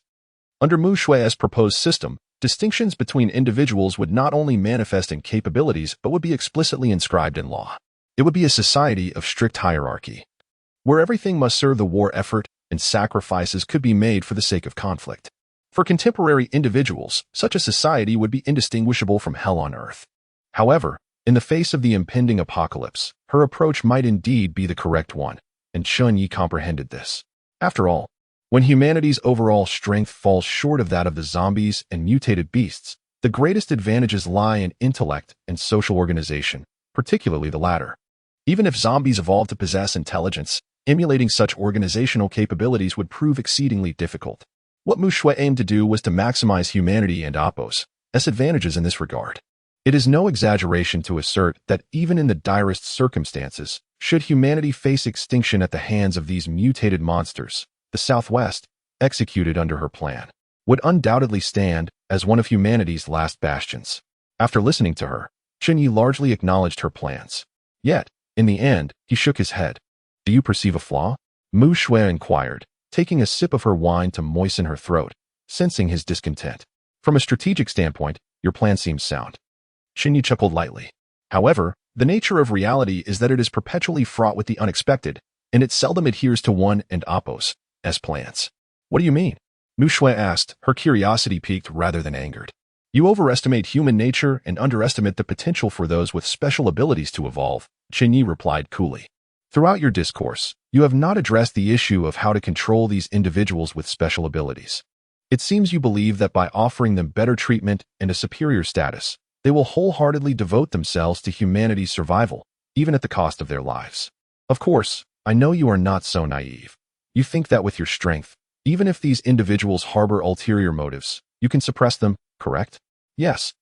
Under Mu Shui's proposed system, distinctions between individuals would not only manifest in capabilities but would be explicitly inscribed in law. It would be a society of strict hierarchy, where everything must serve the war effort and sacrifices could be made for the sake of conflict. For contemporary individuals, such a society would be indistinguishable from hell on earth. However, in the face of the impending apocalypse, her approach might indeed be the correct one, and Chen Ye comprehended this. After all, when humanity's overall strength falls short of that of the zombies and mutated beasts, the greatest advantages lie in intellect and social organization, particularly the latter. Even if zombies evolved to possess intelligence, emulating such organizational capabilities would prove exceedingly difficult. What Mu Shui aimed to do was to maximize humanity and Appo's advantages in this regard. It is no exaggeration to assert that even in the direst circumstances, should humanity face extinction at the hands of these mutated monsters, the Southwest, executed under her plan, would undoubtedly stand as one of humanity's last bastions. After listening to her, Chen Ye largely acknowledged her plans. Yet, in the end, he shook his head. Do you perceive a flaw? Mu Shui inquired, taking a sip of her wine to moisten her throat, sensing his discontent. From a strategic standpoint, your plan seems sound. Chen Ye chuckled lightly. However, the nature of reality is that it is perpetually fraught with the unexpected, and it seldom adheres to one and Appo's plans. What do you mean? Mu Shui asked, her curiosity piqued rather than angered. You overestimate human nature and underestimate the potential for those with special abilities to evolve, Chen Ye replied coolly. Throughout your discourse, you have not addressed the issue of how to control these individuals with special abilities. It seems you believe that by offering them better treatment and a superior status, they will wholeheartedly devote themselves to humanity's survival, even at the cost of their lives. Of course, I know you are not so naive. You think that with your strength, Even if these individuals harbor ulterior motives, you can suppress them, correct? Yes.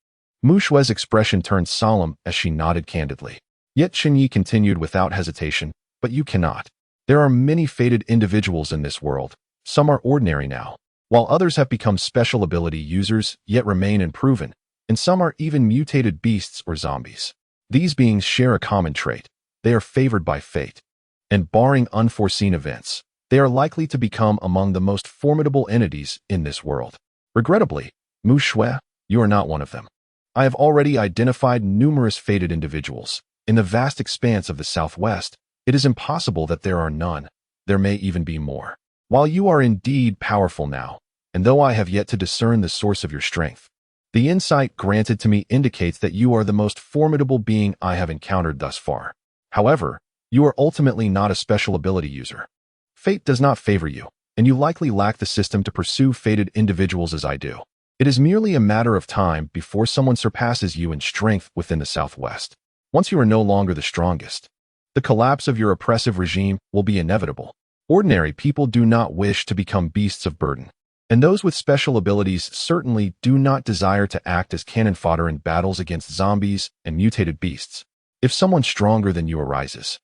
Mu Shue's expression turned solemn as she nodded candidly. Yet Chen Ye continued without hesitation, but you cannot. There are many fated individuals in this world. Some are ordinary now, while others have become special ability users yet remain unproven, and some are even mutated beasts or zombies. These beings share a common trait. They are favored by fate. And barring unforeseen events, they are likely to become among the most formidable entities in this world. Regrettably, Mu Shue, you are not one of them. I have already identified numerous fated individuals. In the vast expanse of the Southwest, it is impossible that there are none. There may even be more. While you are indeed powerful now, and though I have yet to discern the source of your strength, the insight granted to me indicates that you are the most formidable being I have encountered thus far. However, you are ultimately not a special ability user. Fate does not favor you, and you likely lack the system to pursue fated individuals as I do. It is merely a matter of time before someone surpasses you in strength within the Southwest. Once you are no longer the strongest, the collapse of your oppressive regime will be inevitable. Ordinary people do not wish to become beasts of burden, and those with special abilities certainly do not desire to act as cannon fodder in battles against zombies and mutated beasts. If someone stronger than you arises,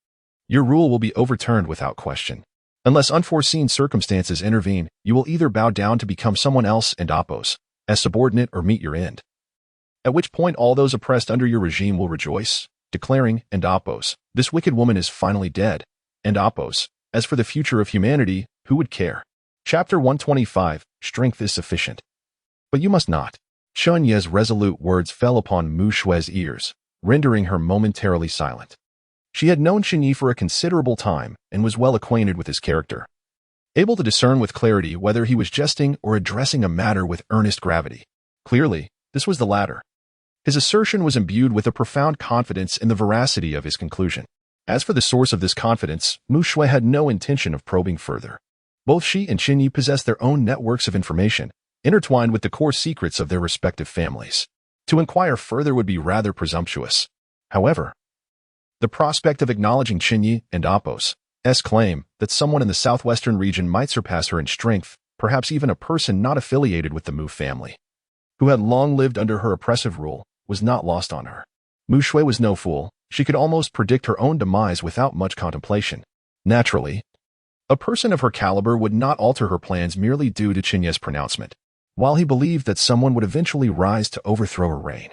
your rule will be overturned without question. Unless unforeseen circumstances intervene, you will either bow down to become someone else and oppose, as subordinate, or meet your end. At which point all those oppressed under your regime will rejoice, declaring, and oppose, this wicked woman is finally dead, and oppose, as for the future of humanity, who would care? Chapter 125, Strength is Sufficient. But you must not. Chen Ye's resolute words fell upon Mu Shue's ears, rendering her momentarily silent. She had known Chen Ye for a considerable time and was well acquainted with his character, able to discern with clarity whether he was jesting or addressing a matter with earnest gravity. Clearly, this was the latter. His assertion was imbued with a profound confidence in the veracity of his conclusion. As for the source of this confidence, Mu Shue had no intention of probing further. Both she and Chen Ye possessed their own networks of information, intertwined with the core secrets of their respective families. To inquire further would be rather presumptuous. However, the prospect of acknowledging Chen Ye and Appo's claim that someone in the southwestern region might surpass her in strength, perhaps even a person not affiliated with the Mu family, who had long lived under her oppressive rule, was not lost on her. Mu Shue was no fool. She could almost predict her own demise without much contemplation. Naturally, a person of her caliber would not alter her plans merely due to Chen Ye's pronouncement, while he believed that someone would eventually rise to overthrow her reign.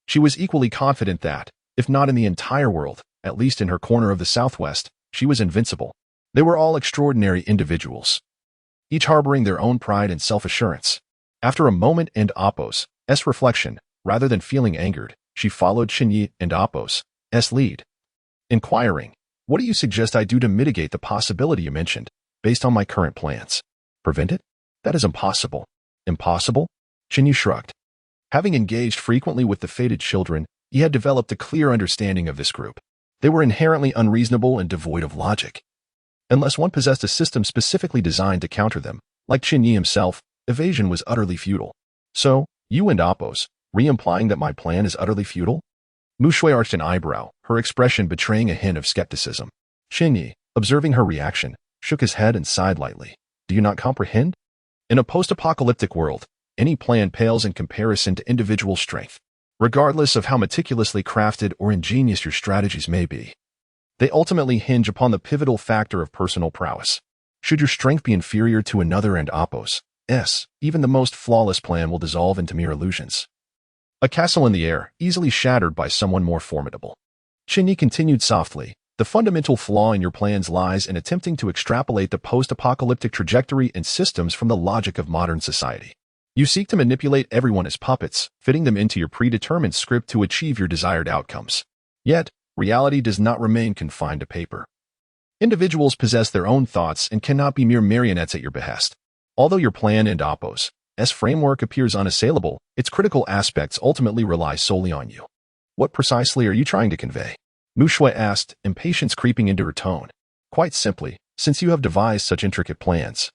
She was equally confident that, if not in the entire world, at least in her corner of the Southwest, she was invincible. They were all extraordinary individuals, each harboring their own pride and self-assurance. After a moment and Appo's reflection, rather than feeling angered, she followed Chen Ye and Appo's lead, inquiring, "What do you suggest I do to mitigate the possibility you mentioned, based on my current plans? Prevent it? That is impossible." Impossible? Chen Ye shrugged. Having engaged frequently with the fated children, he had developed a clear understanding of this group. They were inherently unreasonable and devoid of logic. Unless one possessed a system specifically designed to counter them, like Chen Ye himself, evasion was utterly futile. So, you and Appo's, re-implying that my plan is utterly futile? Mu Shue arched an eyebrow, her expression betraying a hint of skepticism. Chen Ye, observing her reaction, shook his head and sighed lightly. Do you not comprehend? In a post-apocalyptic world, any plan pales in comparison to individual strength, regardless of how meticulously crafted or ingenious your strategies may be. They ultimately hinge upon the pivotal factor of personal prowess. Should your strength be inferior to another and Appo's, even the most flawless plan will dissolve into mere illusions. A castle in the air, easily shattered by someone more formidable. Chen Ye continued softly, the fundamental flaw in your plans lies in attempting to extrapolate the post-apocalyptic trajectory and systems from the logic of modern society. You seek to manipulate everyone as puppets, fitting them into your predetermined script to achieve your desired outcomes. Yet, reality does not remain confined to paper. Individuals possess their own thoughts and cannot be mere marionettes at your behest. Although your plan and Appo's framework appears unassailable, its critical aspects ultimately rely solely on you. What precisely are you trying to convey? Mu Shue asked, impatience creeping into her tone. Quite simply, since you have devised such intricate plans,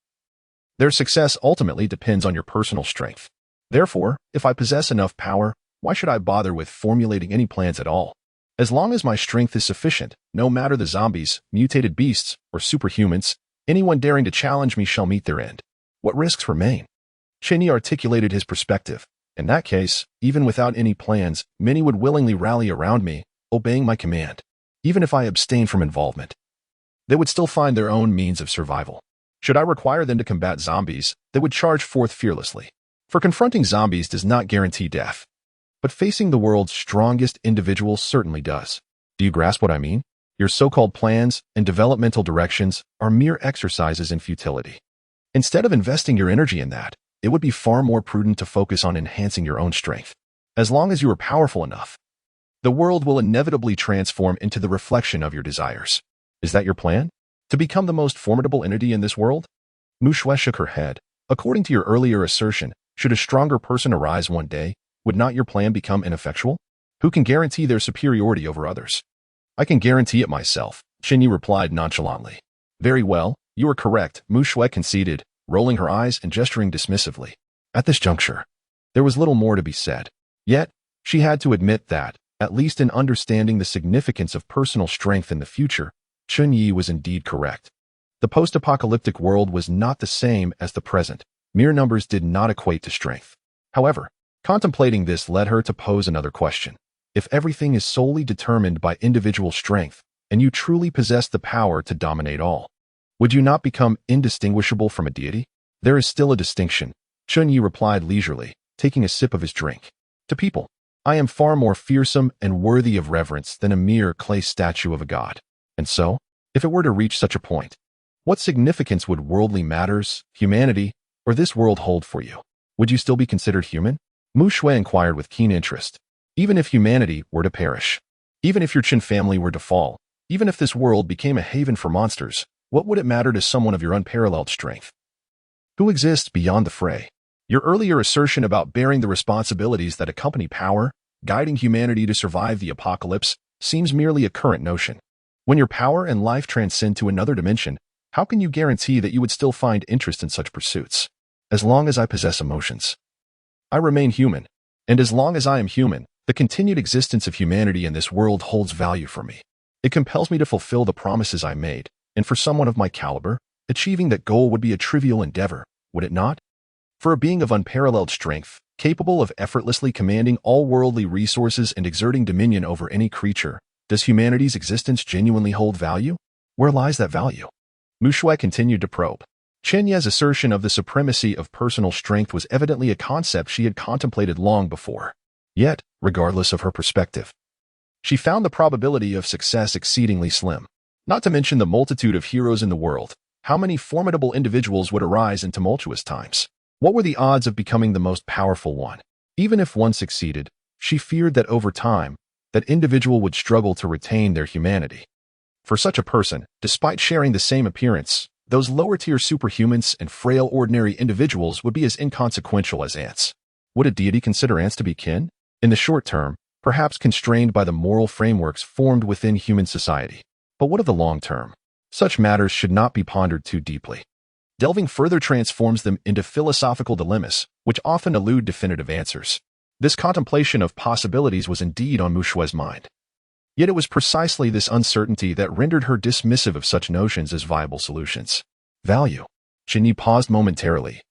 their success ultimately depends on your personal strength. Therefore, if I possess enough power, why should I bother with formulating any plans at all? As long as my strength is sufficient, no matter the zombies, mutated beasts, or superhumans, anyone daring to challenge me shall meet their end. What risks remain? Chen Ye articulated his perspective. In that case, even without any plans, many would willingly rally around me, obeying my command. Even if I abstain from involvement, they would still find their own means of survival. Should I require them to combat zombies, they would charge forth fearlessly. For confronting zombies does not guarantee death, but facing the world's strongest individual certainly does. Do you grasp what I mean? Your so-called plans and developmental directions are mere exercises in futility. Instead of investing your energy in that, it would be far more prudent to focus on enhancing your own strength. As long as you are powerful enough, the world will inevitably transform into the reflection of your desires. Is that your plan? To become the most formidable entity in this world? Mu Shui shook her head. According to your earlier assertion, should a stronger person arise one day, would not your plan become ineffectual? Who can guarantee their superiority over others? I can guarantee it myself, Chen Ye replied nonchalantly. Very well, you are correct, Mu Shui conceded, rolling her eyes and gesturing dismissively. At this juncture, there was little more to be said. Yet, she had to admit that, at least in understanding the significance of personal strength in the future, Chen Ye was indeed correct. The post-apocalyptic world was not the same as the present. Mere numbers did not equate to strength. However, contemplating this led her to pose another question. If everything is solely determined by individual strength, and you truly possess the power to dominate all, would you not become indistinguishable from a deity? There is still a distinction, Chen Ye replied leisurely, taking a sip of his drink. To people, I am far more fearsome and worthy of reverence than a mere clay statue of a god. And so, if it were to reach such a point, what significance would worldly matters, humanity, or this world hold for you? Would you still be considered human? Mu Shui inquired with keen interest. Even if humanity were to perish, even if your Chen family were to fall, even if this world became a haven for monsters, what would it matter to someone of your unparalleled strength? Who exists beyond the fray? Your earlier assertion about bearing the responsibilities that accompany power, guiding humanity to survive the apocalypse, seems merely a current notion. When your power and life transcend to another dimension, how can you guarantee that you would still find interest in such pursuits? As long as I possess emotions, I remain human. And as long as I am human, the continued existence of humanity in this world holds value for me. It compels me to fulfill the promises I made, and for someone of my caliber, achieving that goal would be a trivial endeavor, would it not? For a being of unparalleled strength, capable of effortlessly commanding all worldly resources and exerting dominion over any creature, does humanity's existence genuinely hold value? Where lies that value? Mu Shui continued to probe. Chen Ye's assertion of the supremacy of personal strength was evidently a concept she had contemplated long before. Yet, regardless of her perspective, she found the probability of success exceedingly slim. Not to mention the multitude of heroes in the world, how many formidable individuals would arise in tumultuous times? What were the odds of becoming the most powerful one? Even if one succeeded, she feared that over time, that individual would struggle to retain their humanity. For such a person, despite sharing the same appearance, those lower-tier superhumans and frail ordinary individuals would be as inconsequential as ants. Would a deity consider ants to be kin? In the short term, perhaps constrained by the moral frameworks formed within human society. But what of the long term? Such matters should not be pondered too deeply. Delving further transforms them into philosophical dilemmas, which often elude definitive answers. This contemplation of possibilities was indeed on Mu Shui's mind. Yet it was precisely this uncertainty that rendered her dismissive of such notions as viable solutions. Value. Chen Ye paused momentarily,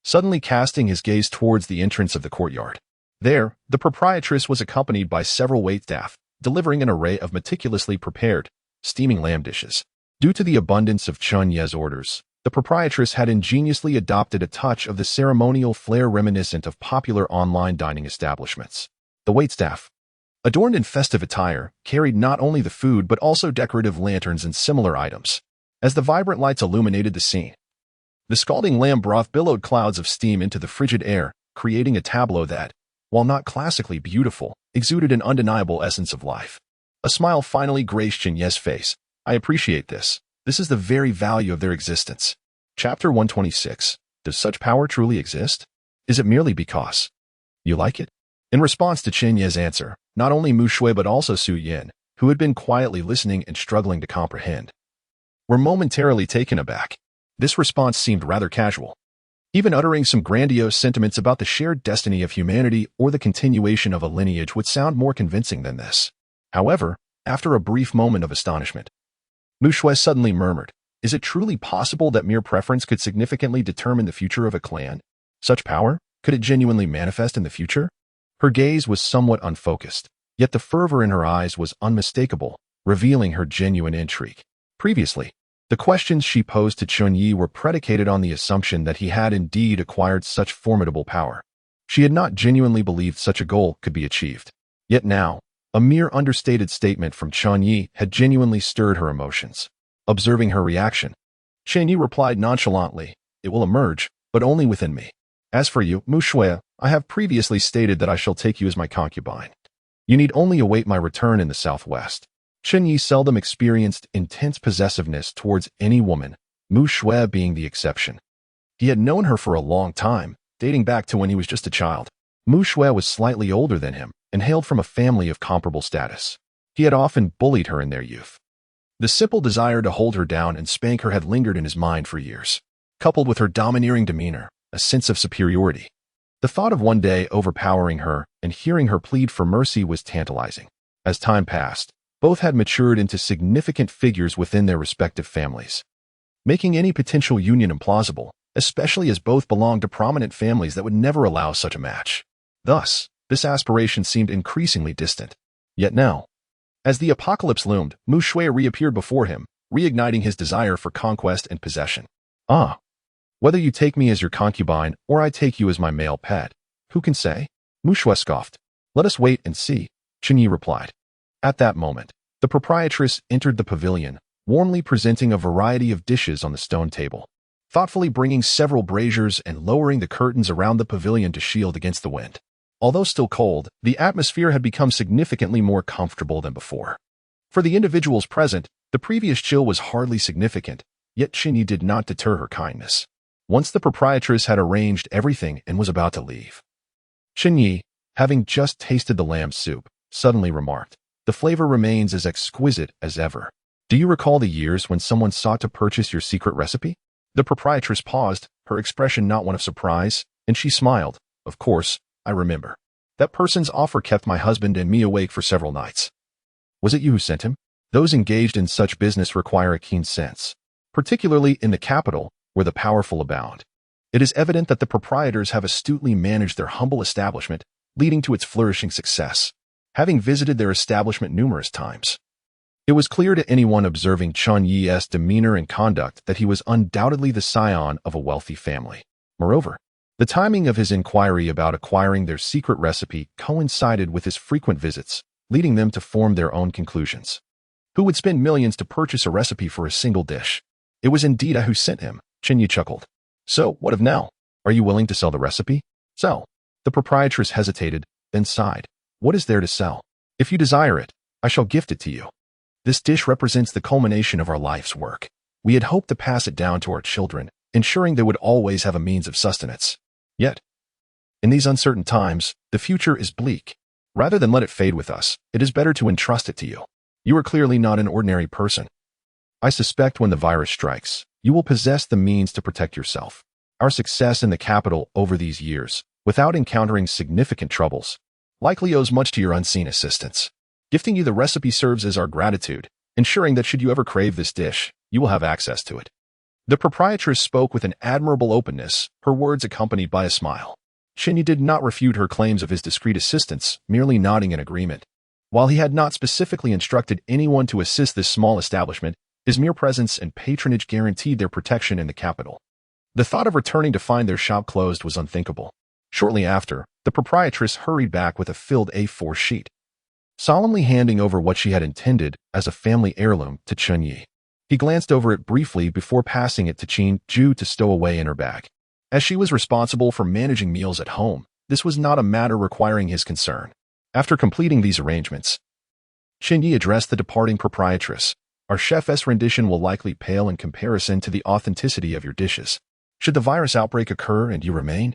suddenly casting his gaze towards the entrance of the courtyard. There, the proprietress was accompanied by several waitstaff, delivering an array of meticulously prepared, steaming lamb dishes. Due to the abundance of Chen Ye's orders, the proprietress had ingeniously adopted a touch of the ceremonial flair reminiscent of popular online dining establishments. The waitstaff, adorned in festive attire, carried not only the food but also decorative lanterns and similar items. As the vibrant lights illuminated the scene, the scalding lamb broth billowed clouds of steam into the frigid air, creating a tableau that, while not classically beautiful, exuded an undeniable essence of life. A smile finally graced Chen Ye's face. I appreciate this. This is the very value of their existence. Chapter 126. Does such power truly exist? Is it merely because you like it? In response to Chen Ye's answer, not only Mu Shui but also Su Yin, who had been quietly listening and struggling to comprehend, were momentarily taken aback. This response seemed rather casual. Even uttering some grandiose sentiments about the shared destiny of humanity or the continuation of a lineage would sound more convincing than this. However, after a brief moment of astonishment, Mu Shui suddenly murmured, Is it truly possible that mere preference could significantly determine the future of a clan? Such power? Could it genuinely manifest in the future? Her gaze was somewhat unfocused, yet the fervor in her eyes was unmistakable, revealing her genuine intrigue. Previously, the questions she posed to Chen Ye were predicated on the assumption that he had indeed acquired such formidable power. She had not genuinely believed such a goal could be achieved. Yet now, a mere understated statement from Chen Ye had genuinely stirred her emotions. Observing her reaction, Chen Ye replied nonchalantly, "It will emerge, but only within me. As for you, Mu Shui, I have previously stated that I shall take you as my concubine. You need only await my return in the southwest." Chen Ye seldom experienced intense possessiveness towards any woman, Mu Shui being the exception. He had known her for a long time, dating back to when he was just a child. Mu Shui was slightly older than him and hailed from a family of comparable status. He had often bullied her in their youth. The simple desire to hold her down and spank her had lingered in his mind for years, coupled with her domineering demeanor, a sense of superiority. The thought of one day overpowering her and hearing her plead for mercy was tantalizing. As time passed, both had matured into significant figures within their respective families, making any potential union implausible, especially as both belonged to prominent families that would never allow such a match. Thus, this aspiration seemed increasingly distant. Yet now, as the apocalypse loomed, Mu Shui reappeared before him, reigniting his desire for conquest and possession. "Ah, whether you take me as your concubine or I take you as my male pet, who can say?" Mu Shui scoffed. "Let us wait and see," Chen Ye replied. At that moment, the proprietress entered the pavilion, warmly presenting a variety of dishes on the stone table, thoughtfully bringing several braziers and lowering the curtains around the pavilion to shield against the wind. Although still cold, the atmosphere had become significantly more comfortable than before. For the individuals present, the previous chill was hardly significant, yet Chen Ye did not deter her kindness. Once the proprietress had arranged everything and was about to leave, Chen Ye, having just tasted the lamb soup, suddenly remarked, "The flavor remains as exquisite as ever. Do you recall the years when someone sought to purchase your secret recipe?" The proprietress paused, her expression not one of surprise, and she smiled. "Of course, I remember. That person's offer kept my husband and me awake for several nights." "Was it you who sent him?" Those engaged in such business require a keen sense, particularly in the capital, where the powerful abound. It is evident that the proprietors have astutely managed their humble establishment, leading to its flourishing success. Having visited their establishment numerous times, it was clear to anyone observing Chen Ye's demeanor and conduct that he was undoubtedly the scion of a wealthy family. Moreover, the timing of his inquiry about acquiring their secret recipe coincided with his frequent visits, leading them to form their own conclusions. Who would spend millions to purchase a recipe for a single dish? It was indeed I who sent him, Chen Ye chuckled. "So, what of now? Are you willing to sell the recipe?" "Sell?" The proprietress hesitated, then sighed. "What is there to sell? If you desire it, I shall gift it to you. This dish represents the culmination of our life's work. We had hoped to pass it down to our children, ensuring they would always have a means of sustenance. Yet, in these uncertain times, the future is bleak. Rather than let it fade with us, it is better to entrust it to you. You are clearly not an ordinary person. I suspect when the virus strikes, you will possess the means to protect yourself. Our success in the capital over these years, without encountering significant troubles, likely owes much to your unseen assistance. Gifting you the recipe serves as our gratitude, ensuring that should you ever crave this dish, you will have access to it." The proprietress spoke with an admirable openness, her words accompanied by a smile. Chen Ye did not refute her claims of his discreet assistance, merely nodding in agreement. While he had not specifically instructed anyone to assist this small establishment, his mere presence and patronage guaranteed their protection in the capital. The thought of returning to find their shop closed was unthinkable. Shortly after, the proprietress hurried back with a filled A4 sheet, solemnly handing over what she had intended as a family heirloom to Chen Ye. He glanced over it briefly before passing it to Chen Ju to stow away in her bag. As she was responsible for managing meals at home, this was not a matter requiring his concern. After completing these arrangements, Chen Ye addressed the departing proprietress. "Our chef's rendition will likely pale in comparison to the authenticity of your dishes. Should the virus outbreak occur and you remain,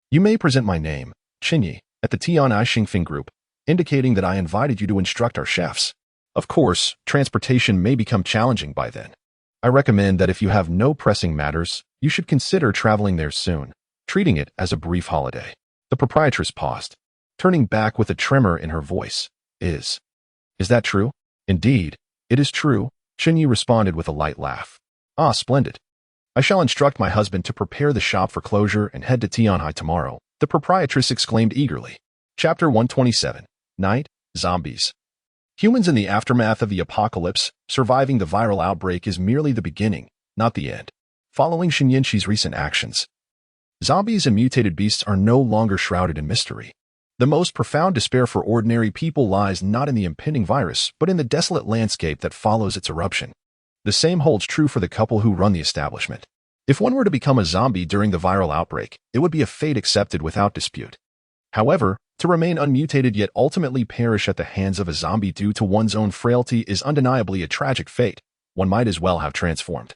you may present my name, Chen Ye, at the Tian'ai Xingfeng Group, indicating that I invited you to instruct our chefs. Of course, transportation may become challenging by then. I recommend that if you have no pressing matters, you should consider traveling there soon, treating it as a brief holiday." The proprietress paused, turning back with a tremor in her voice. Is that true?" "Indeed, it is true," Chen Ye responded with a light laugh. Ah, splendid. I shall instruct my husband to prepare the shop for closure and head to Tianhai tomorrow, the proprietress exclaimed eagerly. Chapter 127. Night, Zombies. Humans in the aftermath of the apocalypse, surviving the viral outbreak is merely the beginning, not the end. Following Shinyinshi's recent actions, zombies and mutated beasts are no longer shrouded in mystery. The most profound despair for ordinary people lies not in the impending virus, but in the desolate landscape that follows its eruption. The same holds true for the couple who run the establishment. If one were to become a zombie during the viral outbreak, it would be a fate accepted without dispute. However, to remain unmutated yet ultimately perish at the hands of a zombie due to one's own frailty is undeniably a tragic fate. One might as well have transformed,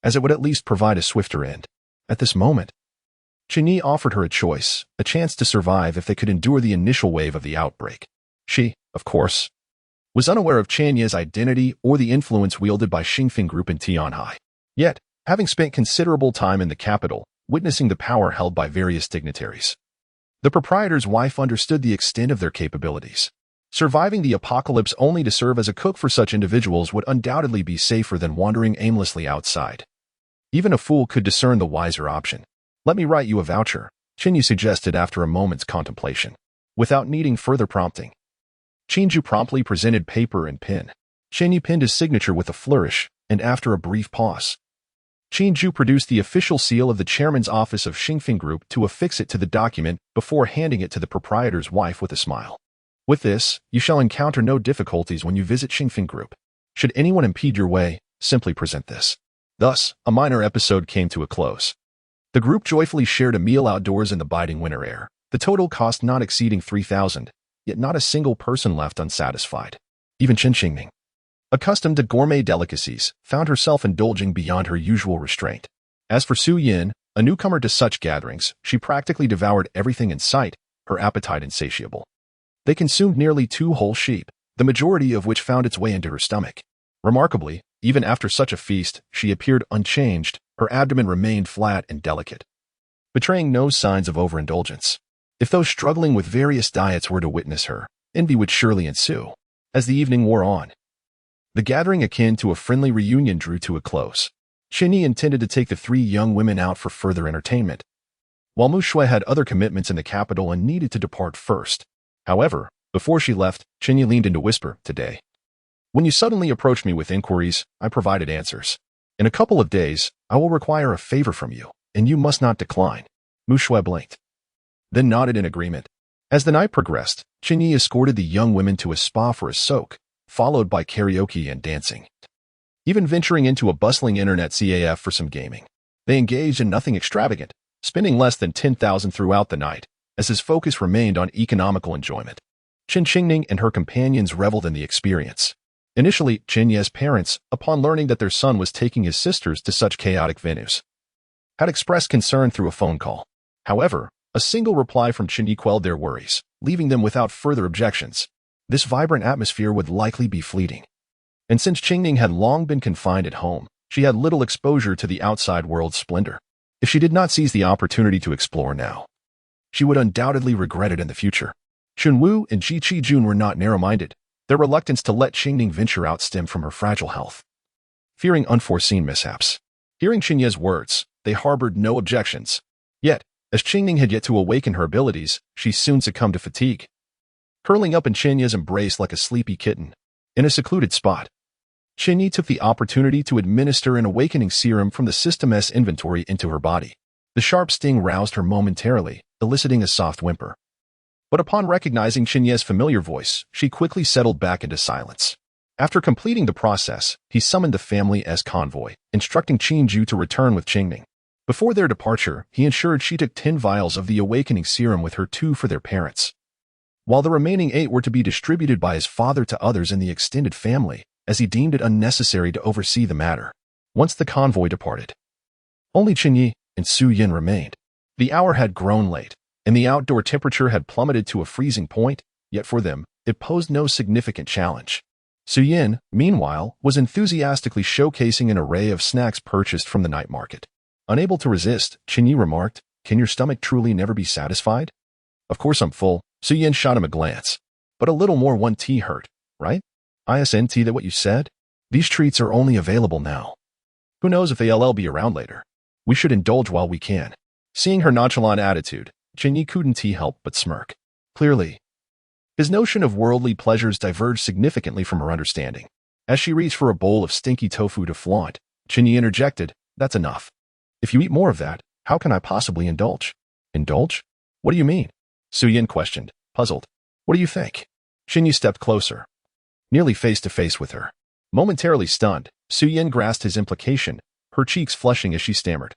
as it would at least provide a swifter end. At this moment, Chen Ye offered her a choice, a chance to survive if they could endure the initial wave of the outbreak. She, of course, was unaware of Chen Ye's identity or the influence wielded by Xingfeng Group in Tianhai. Yet, having spent considerable time in the capital, witnessing the power held by various dignitaries, the proprietor's wife understood the extent of their capabilities. Surviving the apocalypse only to serve as a cook for such individuals would undoubtedly be safer than wandering aimlessly outside. Even a fool could discern the wiser option. Let me write you a voucher, Chen Ye suggested after a moment's contemplation. Without needing further prompting, Qingju promptly presented paper and pen. Chen Ye pinned his signature with a flourish, and after a brief pause, Qingju produced the official seal of the chairman's office of Xingfeng Group to affix it to the document before handing it to the proprietor's wife with a smile. With this, you shall encounter no difficulties when you visit Xingfeng Group. Should anyone impede your way, simply present this. Thus, a minor episode came to a close. The group joyfully shared a meal outdoors in the biting winter air, the total cost not exceeding 3,000, yet not a single person left unsatisfied. Even Chen Xingning, accustomed to gourmet delicacies, found herself indulging beyond her usual restraint. As for Su Yin, a newcomer to such gatherings, she practically devoured everything in sight, her appetite insatiable. They consumed nearly 2 whole sheep, the majority of which found its way into her stomach. Remarkably, even after such a feast, she appeared unchanged, her abdomen remained flat and delicate, betraying no signs of overindulgence. If those struggling with various diets were to witness her, envy would surely ensue. As the evening wore on, the gathering akin to a friendly reunion drew to a close. Chen Ye intended to take the 3 young women out for further entertainment, while Mu Shui had other commitments in the capital and needed to depart first. However, before she left, Chen Ye leaned in to whisper, "Today, when you suddenly approached me with inquiries, I provided answers. In a couple of days, I will require a favor from you, and you must not decline." Mu Shui blinked, then nodded in agreement. As the night progressed, Chen Ye escorted the young women to a spa for a soak, followed by karaoke and dancing, even venturing into a bustling internet CAF for some gaming. They engaged in nothing extravagant, spending less than 10,000 throughout the night, as his focus remained on economical enjoyment. Chen Xingning and her companions reveled in the experience. Initially, Chen Ye's parents, upon learning that their son was taking his sisters to such chaotic venues, had expressed concern through a phone call. However, a single reply from Chen Ye quelled their worries, leaving them without further objections. This vibrant atmosphere would likely be fleeting. And since Qingning had long been confined at home, she had little exposure to the outside world's splendor. If she did not seize the opportunity to explore now, she would undoubtedly regret it in the future. Chun Wu and Ji Qijun were not narrow-minded. Their reluctance to let Qingning venture out stemmed from her fragile health, fearing unforeseen mishaps. Hearing Chen Ye's words, they harbored no objections. Yet, as Qingning had yet to awaken her abilities, she soon succumbed to fatigue, curling up in Chen Ye's embrace like a sleepy kitten. In a secluded spot, Chen Ye took the opportunity to administer an awakening serum from the System S inventory into her body. The sharp sting roused her momentarily, eliciting a soft whimper. But upon recognizing Chen Ye's familiar voice, she quickly settled back into silence. After completing the process, he summoned the family as convoy, instructing Qingju to return with Qingning. Before their departure, he ensured she took 10 vials of the awakening serum with her, 2 for their parents, while the remaining 8 were to be distributed by his father to others in the extended family, as he deemed it unnecessary to oversee the matter. Once the convoy departed, only Chen Ye and Su Yin remained. The hour had grown late, and the outdoor temperature had plummeted to a freezing point, yet for them, it posed no significant challenge. Su Yin, meanwhile, was enthusiastically showcasing an array of snacks purchased from the night market. Unable to resist, Chen Ye remarked, "Can your stomach truly never be satisfied?" "Of course I'm full." Su Yin shot him a glance. "But a little more 1 tea hurt, right? ISNT that what you said? These treats are only available now." Who knows if they'll be around later? We should indulge while we can. Seeing her nonchalant attitude, Chen Ye couldn't help but smirk. Clearly, his notion of worldly pleasures diverged significantly from her understanding. As she reached for a bowl of stinky tofu to flaunt, Chen Ye interjected, "That's enough. If you eat more of that, how can I possibly indulge?" "Indulge? What do you mean?" Su Yin questioned, puzzled. "What do you think?" Chen Ye stepped closer, nearly face to face with her. Momentarily stunned, Su Yin grasped his implication, her cheeks flushing as she stammered.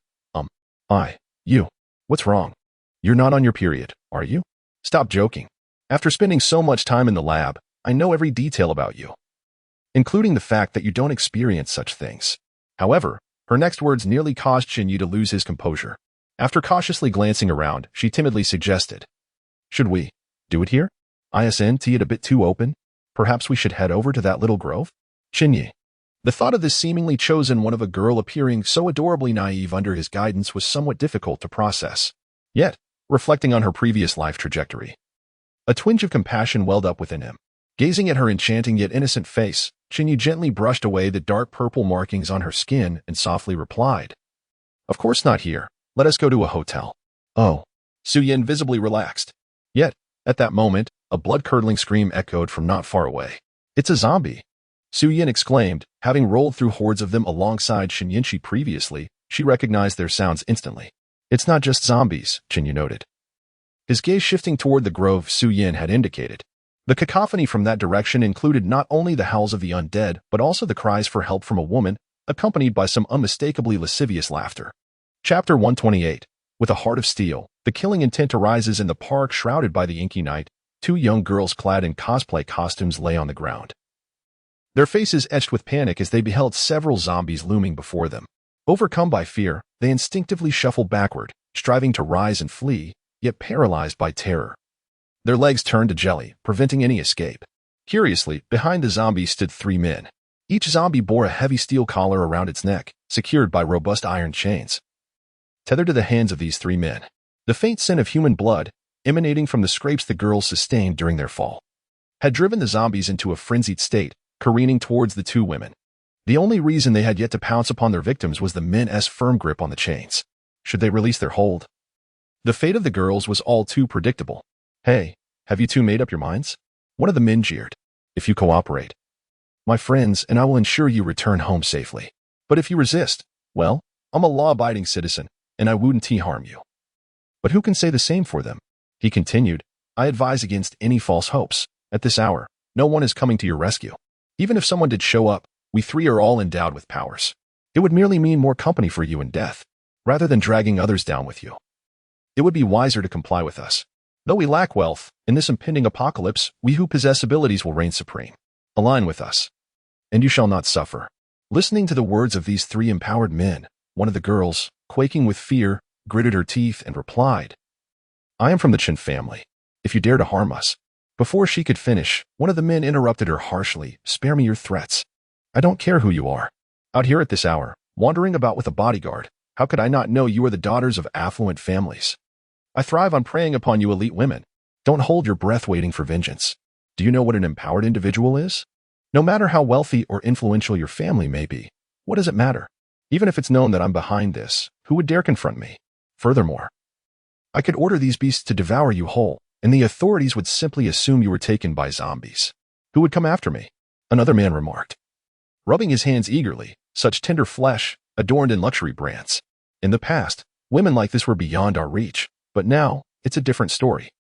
You. What's wrong? You're not on your period, are you? Stop joking. After spending so much time in the lab, I know every detail about you, including the fact that you don't experience such things." However, her next words nearly caused Chen Ye to lose his composure. After cautiously glancing around, she timidly suggested, "Should we do it here? Isn't it a bit too open? Perhaps we should head over to that little grove?" Chen Ye. The thought of this seemingly chosen one of a girl appearing so adorably naive under his guidance was somewhat difficult to process. Yet, reflecting on her previous life trajectory, a twinge of compassion welled up within him. Gazing at her enchanting yet innocent face, Chen Ye gently brushed away the dark purple markings on her skin and softly replied, "Of course not here. Let us go to a hotel." "Oh." Su Yin visibly relaxed. Yet, at that moment, a blood-curdling scream echoed from not far away. "It's a zombie!" Su Yin exclaimed. Having rolled through hordes of them alongside Chen Yinchi previously, she recognized their sounds instantly. "It's not just zombies," Chen Ye noted, his gaze shifting toward the grove Su Yin had indicated. The cacophony from that direction included not only the howls of the undead, but also the cries for help from a woman, accompanied by some unmistakably lascivious laughter. Chapter 128. With a heart of steel, the killing intent arises in the park shrouded by the inky night. Two young girls clad in cosplay costumes lay on the ground, their faces etched with panic as they beheld several zombies looming before them. Overcome by fear, they instinctively shuffled backward, striving to rise and flee, yet paralyzed by terror. Their legs turned to jelly, preventing any escape. Curiously, behind the zombies stood three men. Each zombie bore a heavy steel collar around its neck, secured by robust iron chains. Tethered to the hands of these three men, the faint scent of human blood, emanating from the scrapes the girls sustained during their fall, had driven the zombies into a frenzied state, careening towards the two women. The only reason they had yet to pounce upon their victims was the men's firm grip on the chains. Should they release their hold? The fate of the girls was all too predictable. "Hey, have you two made up your minds?" One of the men jeered. "If you cooperate, my friends, and I will ensure you return home safely. But if you resist, well, I'm a law-abiding citizen, and I wouldn't harm you." "But who can say the same for them?" he continued. "I advise against any false hopes. At this hour, no one is coming to your rescue. Even if someone did show up, we three are all endowed with powers. It would merely mean more company for you in death, rather than dragging others down with you. It would be wiser to comply with us. Though we lack wealth, in this impending apocalypse, we who possess abilities will reign supreme. Align with us, and you shall not suffer." Listening to the words of these three empowered men, one of the girls, quaking with fear, gritted her teeth and replied, "I am from the Chen family. If you dare to harm us—" Before she could finish, one of the men interrupted her harshly. "Spare me your threats. I don't care who you are. Out here at this hour, wandering about with a bodyguard, how could I not know you are the daughters of affluent families? I thrive on preying upon you elite women. Don't hold your breath waiting for vengeance. Do you know what an empowered individual is? No matter how wealthy or influential your family may be, what does it matter? Even if it's known that I'm behind this, who would dare confront me? Furthermore, I could order these beasts to devour you whole, and the authorities would simply assume you were taken by zombies. Who would come after me?" Another man remarked, rubbing his hands eagerly. "Such tender flesh, adorned in luxury brands. In the past, women like this were beyond our reach, but now, it's a different story."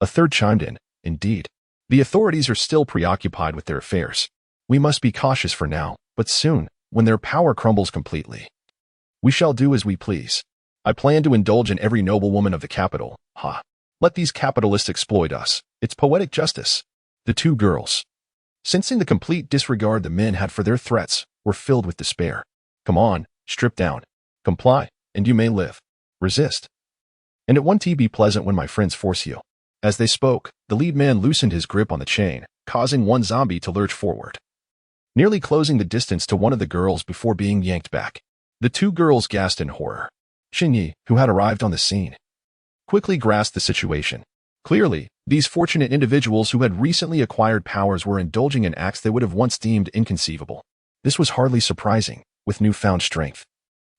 A third chimed in, "Indeed. The authorities are still preoccupied with their affairs. We must be cautious for now, but soon, when their power crumbles completely, we shall do as we please. I plan to indulge in every noblewoman of the capital. Ha! Let these capitalists exploit us. It's poetic justice." The two girls, sensing the complete disregard the men had for their threats, were filled with despair. "Come on, strip down. Comply, and you may live. Resist, and it won't be pleasant when my friends force you." As they spoke, the lead man loosened his grip on the chain, causing one zombie to lurch forward, nearly closing the distance to one of the girls before being yanked back. The two girls gasped in horror. Chen Ye, who had arrived on the scene, quickly grasped the situation. Clearly, these fortunate individuals who had recently acquired powers were indulging in acts they would have once deemed inconceivable. This was hardly surprising. With newfound strength,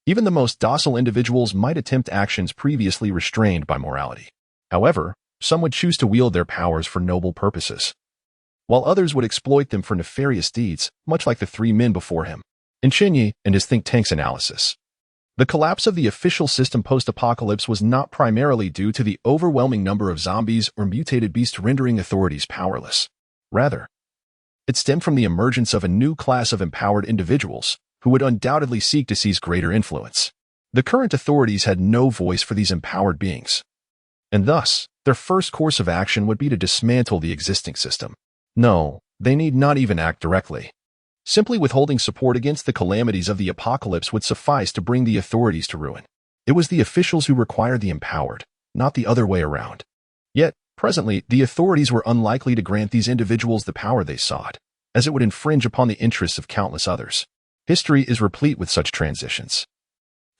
Even the most docile individuals might attempt actions previously restrained by morality. However, some would choose to wield their powers for noble purposes, while others would exploit them for nefarious deeds, much like the three men before him. In Chen Ye and his think tank's analysis, the collapse of the official system post-apocalypse was not primarily due to the overwhelming number of zombies or mutated beasts rendering authorities powerless. Rather, it stemmed from the emergence of a new class of empowered individuals who would undoubtedly seek to seize greater influence. The current authorities had no voice for these empowered beings, and thus, their first course of action would be to dismantle the existing system. No, they need not even act directly. Simply withholding support against the calamities of the apocalypse would suffice to bring the authorities to ruin. It was the officials who required the empowered, not the other way around. Yet, presently, the authorities were unlikely to grant these individuals the power they sought, as it would infringe upon the interests of countless others. History is replete with such transitions.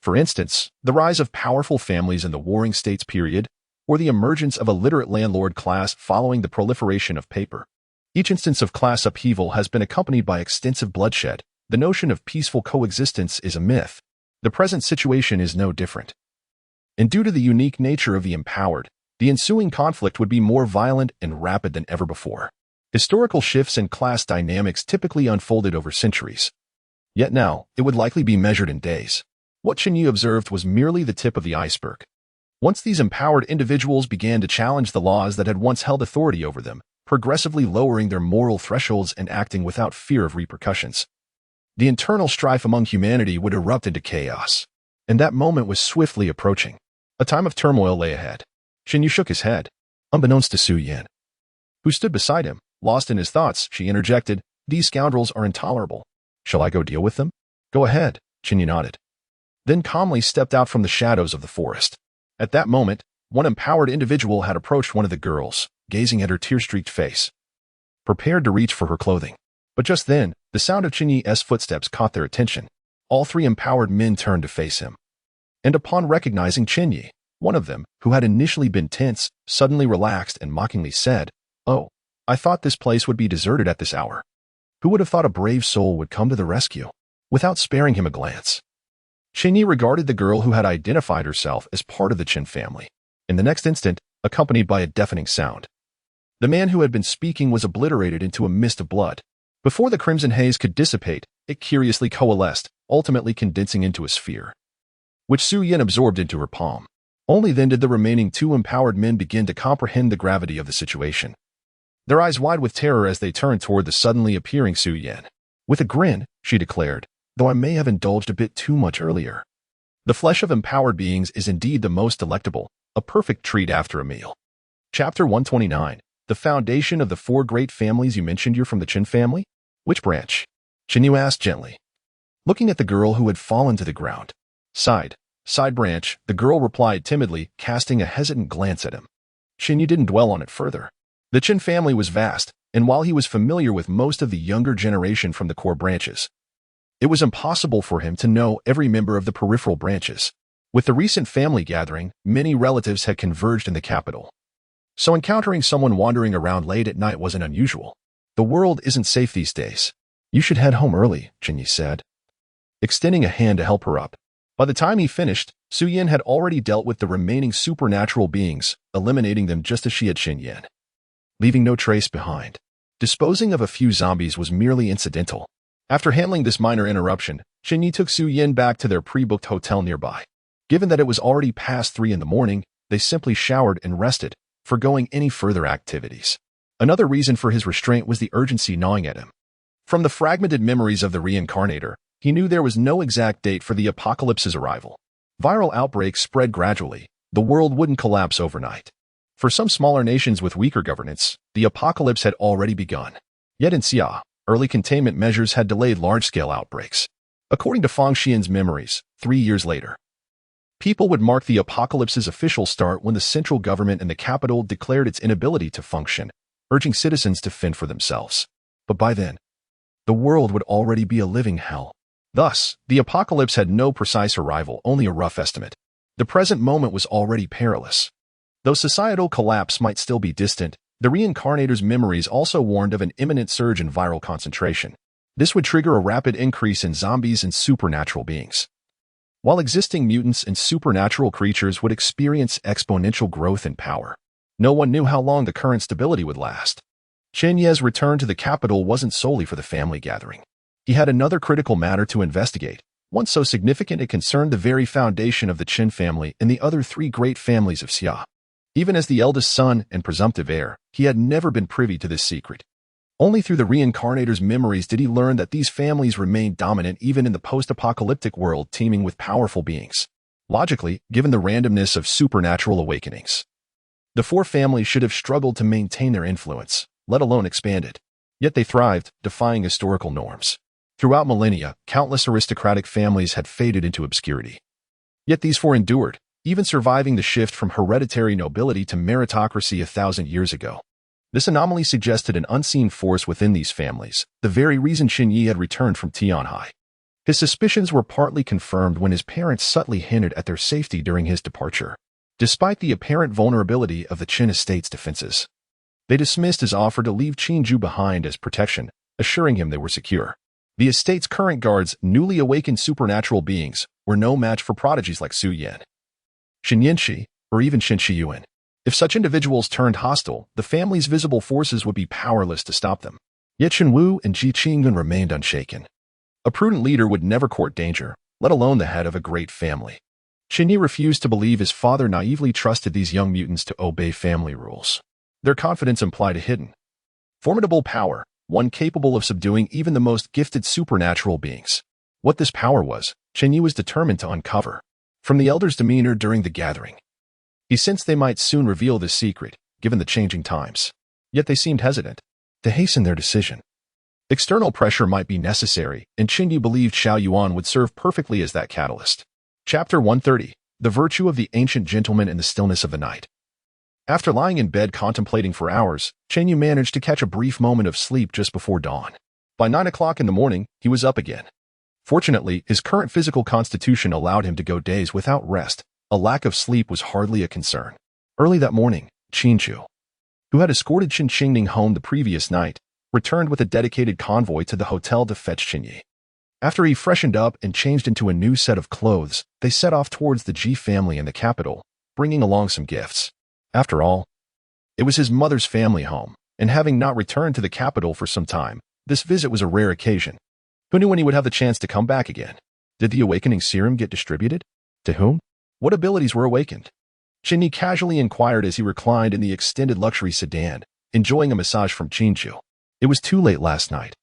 For instance, the rise of powerful families in the Warring States period, or the emergence of a literate landlord class following the proliferation of paper. Each instance of class upheaval has been accompanied by extensive bloodshed. The notion of peaceful coexistence is a myth. The present situation is no different. And due to the unique nature of the empowered, the ensuing conflict would be more violent and rapid than ever before. Historical shifts in class dynamics typically unfolded over centuries. Yet now, it would likely be measured in days. What Chen Ye observed was merely the tip of the iceberg. Once these empowered individuals began to challenge the laws that had once held authority over them, progressively lowering their moral thresholds and acting without fear of repercussions, the internal strife among humanity would erupt into chaos. And that moment was swiftly approaching. A time of turmoil lay ahead. Chen Ye shook his head. Unbeknownst to Su Yan, who stood beside him, lost in his thoughts, she interjected, "These scoundrels are intolerable. Shall I go deal with them?" "Go ahead," Chen Ye nodded. Then calmly stepped out from the shadows of the forest. At that moment, one empowered individual had approached one of the girls, gazing at her tear-streaked face, prepared to reach for her clothing. But just then, the sound of Chen Ye's footsteps caught their attention. All three empowered men turned to face him. And upon recognizing Chen Ye, one of them, who had initially been tense, suddenly relaxed and mockingly said, "Oh, I thought this place would be deserted at this hour. Who would have thought a brave soul would come to the rescue?" Without sparing him a glance, Chen Ye regarded the girl who had identified herself as part of the Chen family. In the next instant, accompanied by a deafening sound, the man who had been speaking was obliterated into a mist of blood. Before the crimson haze could dissipate, it curiously coalesced, ultimately condensing into a sphere, which Su Yan absorbed into her palm. Only then did the remaining two empowered men begin to comprehend the gravity of the situation, their eyes wide with terror as they turned toward the suddenly appearing Su Yan. With a grin, she declared, "Though I may have indulged a bit too much earlier. The flesh of empowered beings is indeed the most delectable, a perfect treat after a meal." Chapter 129. The foundation of the four great families. You mentioned you're from the Chen family? Which branch? Chen Ye asked gently, looking at the girl who had fallen to the ground. Side branch, the girl replied timidly, casting a hesitant glance at him. Chen Ye didn't dwell on it further. The Chen family was vast, and while he was familiar with most of the younger generation from the core branches, it was impossible for him to know every member of the peripheral branches. With the recent family gathering, many relatives had converged in the capital, so encountering someone wandering around late at night wasn't unusual. "The world isn't safe these days. You should head home early," Chen Ye said, extending a hand to help her up. By the time he finished, Su Yan had already dealt with the remaining supernatural beings, eliminating them just as she had Chen Yan, leaving no trace behind. Disposing of a few zombies was merely incidental. After handling this minor interruption, Chen Ye took Su Yan back to their pre-booked hotel nearby. Given that it was already past 3 in the morning, they simply showered and rested, forgoing any further activities. Another reason for his restraint was the urgency gnawing at him. From the fragmented memories of the reincarnator, he knew there was no exact date for the apocalypse's arrival. Viral outbreaks spread gradually. The world wouldn't collapse overnight. For some smaller nations with weaker governance, the apocalypse had already begun. Yet in Xia, early containment measures had delayed large-scale outbreaks. According to Fang Xian's memories, 3 years later, people would mark the apocalypse's official start when the central government in the capital declared its inability to function, urging citizens to fend for themselves. But by then, the world would already be a living hell. Thus, the apocalypse had no precise arrival, only a rough estimate. The present moment was already perilous. Though societal collapse might still be distant, the reincarnator's memories also warned of an imminent surge in viral concentration. This would trigger a rapid increase in zombies and supernatural beings. while existing mutants and supernatural creatures would experience exponential growth in power. No one knew how long the current stability would last. Chen Ye's return to the capital wasn't solely for the family gathering. He had another critical matter to investigate, one so significant it concerned the very foundation of the Chen family and the other three great families of Xia. Even as the eldest son and presumptive heir, he had never been privy to this secret. Only through the reincarnator's memories did he learn that these families remained dominant even in the post-apocalyptic world teeming with powerful beings. Logically, given the randomness of supernatural awakenings, the four families should have struggled to maintain their influence, let alone expand it. Yet they thrived, defying historical norms. Throughout millennia, countless aristocratic families had faded into obscurity. Yet these four endured, even surviving the shift from hereditary nobility to meritocracy 1,000 years ago. This anomaly suggested an unseen force within these families, the very reason Chen Ye had returned from Tianhai. His suspicions were partly confirmed when his parents subtly hinted at their safety during his departure. Despite the apparent vulnerability of the Chen estate's defenses, they dismissed his offer to leave Qinju behind as protection, assuring him they were secure. The estate's current guards, newly awakened supernatural beings, were no match for prodigies like Su Yan, Shen Yanxi, or even Shen Shiyuan. If such individuals turned hostile, the family's visible forces would be powerless to stop them. Yet Shen Wu and Ji Qingyun remained unshaken. A prudent leader would never court danger, let alone the head of a great family. Chen Ye refused to believe his father naively trusted these young mutants to obey family rules. Their confidence implied a hidden, formidable power, one capable of subduing even the most gifted supernatural beings. What this power was, Chen Ye was determined to uncover. From the elders' demeanor during the gathering, he sensed they might soon reveal this secret, given the changing times. Yet they seemed hesitant to hasten their decision. External pressure might be necessary, and Chen Ye believed Xiao Yuan would serve perfectly as that catalyst. Chapter 130. The Virtue of the Ancient Gentleman in the Stillness of the Night. After lying in bed contemplating for hours, Chen Ye managed to catch a brief moment of sleep just before dawn. By 9 o'clock in the morning, he was up again. Fortunately, his current physical constitution allowed him to go days without rest. A lack of sleep was hardly a concern. Early that morning, Qinju, who had escorted Chen Qingning home the previous night, returned with a dedicated convoy to the hotel to fetch Chen Ye. After he freshened up and changed into a new set of clothes, they set off towards the Ji family in the capital, bringing along some gifts. After all, it was his mother's family home, and having not returned to the capital for some time, this visit was a rare occasion. Who knew when he would have the chance to come back again? Did the awakening serum get distributed? To whom? What abilities were awakened? Chen Ye casually inquired as he reclined in the extended luxury sedan, enjoying a massage from Qinju. It was too late last night,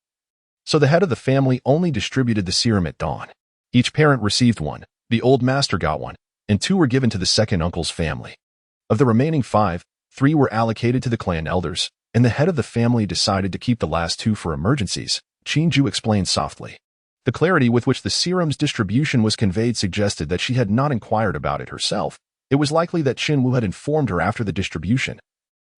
so the head of the family only distributed the serum at dawn. Each parent received one, the old master got one, and 2 were given to the second uncle's family. Of the remaining 5, 3 were allocated to the clan elders, and the head of the family decided to keep the last 2 for emergencies, Qinju explained softly. The clarity with which the serum's distribution was conveyed suggested that she had not inquired about it herself. It was likely that Chen Wu had informed her after the distribution,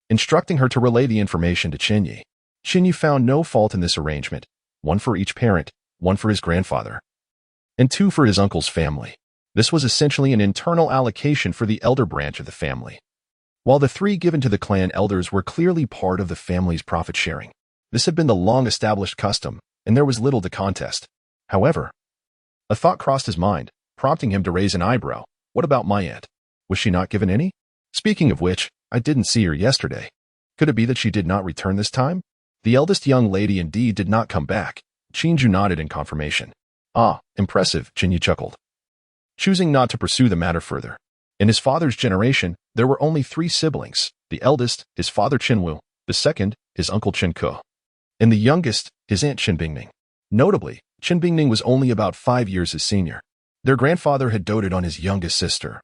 instructing her to relay the information to Chen Ye. Chen Ye found no fault in this arrangement, 1 for each parent, 1 for his grandfather, and 2 for his uncle's family. This was essentially an internal allocation for the elder branch of the family, while the 3 given to the clan elders were clearly part of the family's profit sharing. This had been the long-established custom, and there was little to contest. However, a thought crossed his mind, prompting him to raise an eyebrow. What about my aunt? Was she not given any? Speaking of which, I didn't see her yesterday. Could it be that she did not return this time? The eldest young lady indeed did not come back. Qinju nodded in confirmation. Ah, impressive, Chen Ye chuckled, choosing not to pursue the matter further. In his father's generation, there were only 3 siblings. The eldest, his father Chen Wu, the second, his uncle Chen Ke, and the youngest, his aunt Chen Bingning. Notably, Chen Bingning was only about 5 years his senior. Their grandfather had doted on his youngest sister,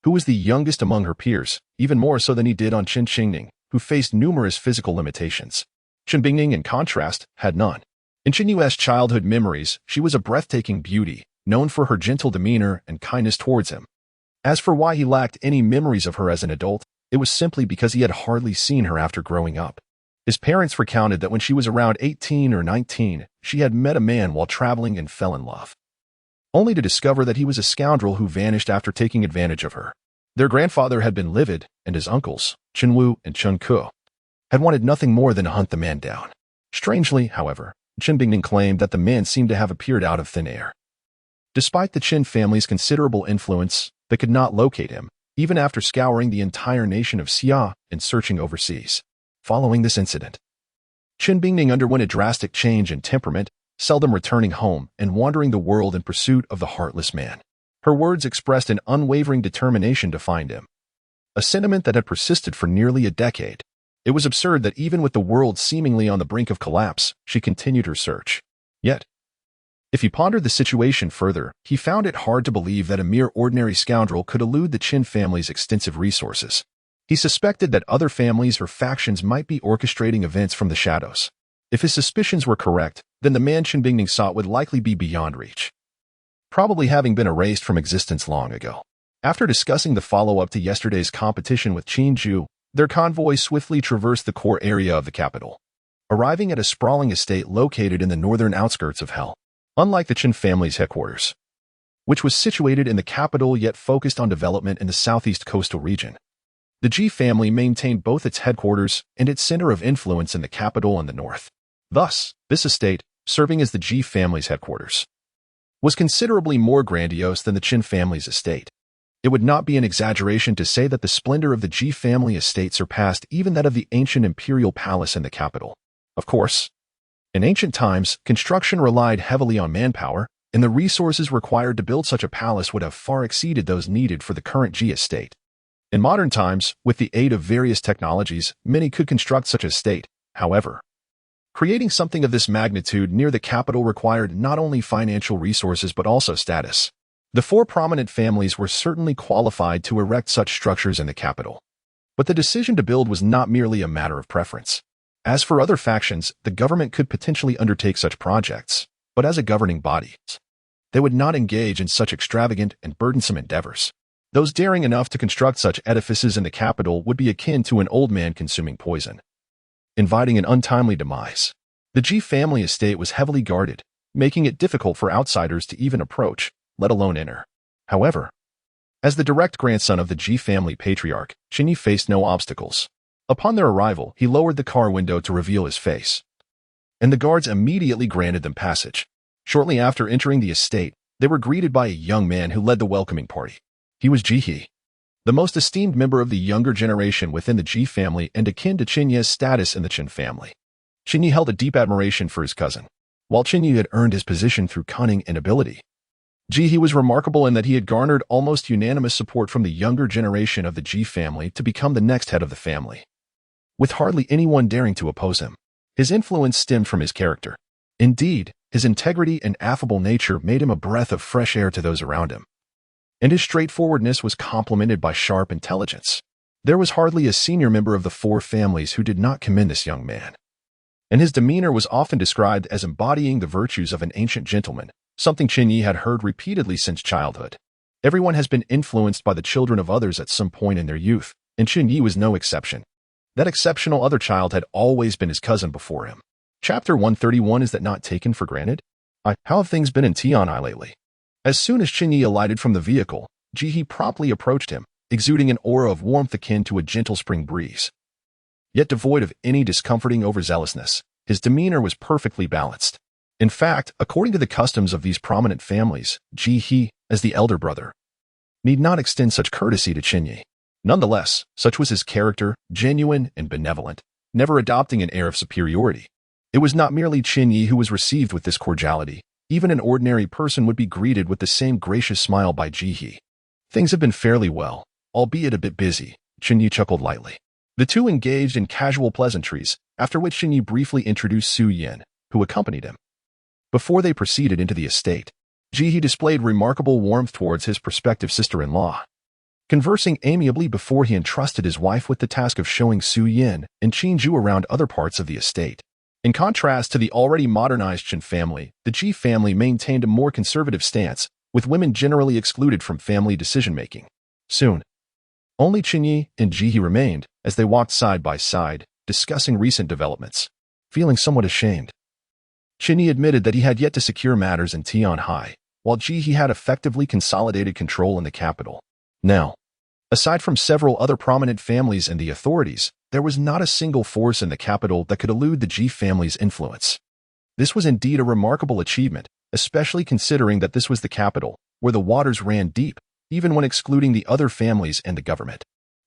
who was the youngest among her peers, even more so than he did on Chen Qingning, who faced numerous physical limitations. Chen Bingning, in contrast, had none. In Chen Yu's childhood memories, she was a breathtaking beauty, known for her gentle demeanor and kindness towards him. As for why he lacked any memories of her as an adult, it was simply because he had hardly seen her after growing up. His parents recounted that when she was around 18 or 19, she had met a man while traveling and fell in love, only to discover that he was a scoundrel who vanished after taking advantage of her. Their grandfather had been livid, and his uncles, Chen Wu and Chen Ke, had wanted nothing more than to hunt the man down. Strangely, however, Chen Bingning claimed that the man seemed to have appeared out of thin air. Despite the Chen family's considerable influence, they could not locate him, even after scouring the entire nation of Xia and searching overseas. Following this incident, Chen Bingning underwent a drastic change in temperament, seldom returning home and wandering the world in pursuit of the heartless man. Her words expressed an unwavering determination to find him, a sentiment that had persisted for nearly a decade. It was absurd that even with the world seemingly on the brink of collapse, she continued her search. Yet, if he pondered the situation further, he found it hard to believe that a mere ordinary scoundrel could elude the Chen family's extensive resources. He suspected that other families or factions might be orchestrating events from the shadows. If his suspicions were correct, then the man Chen Bingning sought would likely be beyond reach, probably having been erased from existence long ago. After discussing the follow-up to yesterday's competition with Qin Zhu, their convoy swiftly traversed the core area of the capital, arriving at a sprawling estate located in the northern outskirts of Hell. Unlike the Chen family's headquarters, which was situated in the capital yet focused on development in the southeast coastal region, the Ji family maintained both its headquarters and its center of influence in the capital and the north. Thus, this estate, serving as the Ji family's headquarters, was considerably more grandiose than the Chen family's estate. It would not be an exaggeration to say that the splendor of the Ji family estate surpassed even that of the ancient imperial palace in the capital. Of course, in ancient times, construction relied heavily on manpower, and the resources required to build such a palace would have far exceeded those needed for the current Ji estate. In modern times, with the aid of various technologies, many could construct such an estate. However, creating something of this magnitude near the capital required not only financial resources but also status. The four prominent families were certainly qualified to erect such structures in the capital. But the decision to build was not merely a matter of preference. As for other factions, the government could potentially undertake such projects, but as a governing body, they would not engage in such extravagant and burdensome endeavors. Those daring enough to construct such edifices in the capital would be akin to an old man consuming poison, inviting an untimely demise. The Ji family estate was heavily guarded, making it difficult for outsiders to even approach, let alone enter. However, as the direct grandson of the Ji family patriarch, Chen Ye faced no obstacles. Upon their arrival, he lowered the car window to reveal his face, and the guards immediately granted them passage. Shortly after entering the estate, they were greeted by a young man who led the welcoming party. He was Ji He, the most esteemed member of the younger generation within the Ji family and akin to Chen Ye's status in the Chen family. Chen Ye held a deep admiration for his cousin. While Chen Ye had earned his position through cunning and ability, Ji He was remarkable in that he had garnered almost unanimous support from the younger generation of the Ji family to become the next head of the family, with hardly anyone daring to oppose him. His influence stemmed from his character. Indeed, his integrity and affable nature made him a breath of fresh air to those around him, and his straightforwardness was complemented by sharp intelligence. There was hardly a senior member of the four families who did not commend this young man, and his demeanor was often described as embodying the virtues of an ancient gentleman, something Chen Ye had heard repeatedly since childhood. Everyone has been influenced by the children of others at some point in their youth, and Chen Ye was no exception. That exceptional other child had always been his cousin before him. Chapter 131 Is that not taken for granted? How have things been in Tian'ai lately? As soon as Chen Ye alighted from the vehicle, Ji He promptly approached him, exuding an aura of warmth akin to a gentle spring breeze. Yet devoid of any discomforting overzealousness, his demeanor was perfectly balanced. In fact, according to the customs of these prominent families, Ji He, as the elder brother, need not extend such courtesy to Chen Ye. Nonetheless, such was his character, genuine and benevolent, never adopting an air of superiority. It was not merely Chen Ye who was received with this cordiality. Even an ordinary person would be greeted with the same gracious smile by Ji He. Things have been fairly well, albeit a bit busy, Chen Ye chuckled lightly. The two engaged in casual pleasantries, after which Chen Ye briefly introduced Su Yin, who accompanied him. Before they proceeded into the estate, Ji He displayed remarkable warmth towards his prospective sister-in-law, conversing amiably before he entrusted his wife with the task of showing Su Yin and Qin Zhu around other parts of the estate. In contrast to the already modernized Chen family, the Ji family maintained a more conservative stance, with women generally excluded from family decision-making. Soon, only Chen Ye and Ji He remained, as they walked side by side, discussing recent developments. Feeling somewhat ashamed, Chen Ye admitted that he had yet to secure matters in Tian'ai, while Ji He had effectively consolidated control in the capital. Now, aside from several other prominent families and the authorities, there was not a single force in the capital that could elude the Ji family's influence. This was indeed a remarkable achievement, especially considering that this was the capital, where the waters ran deep, even when excluding the other families and the government.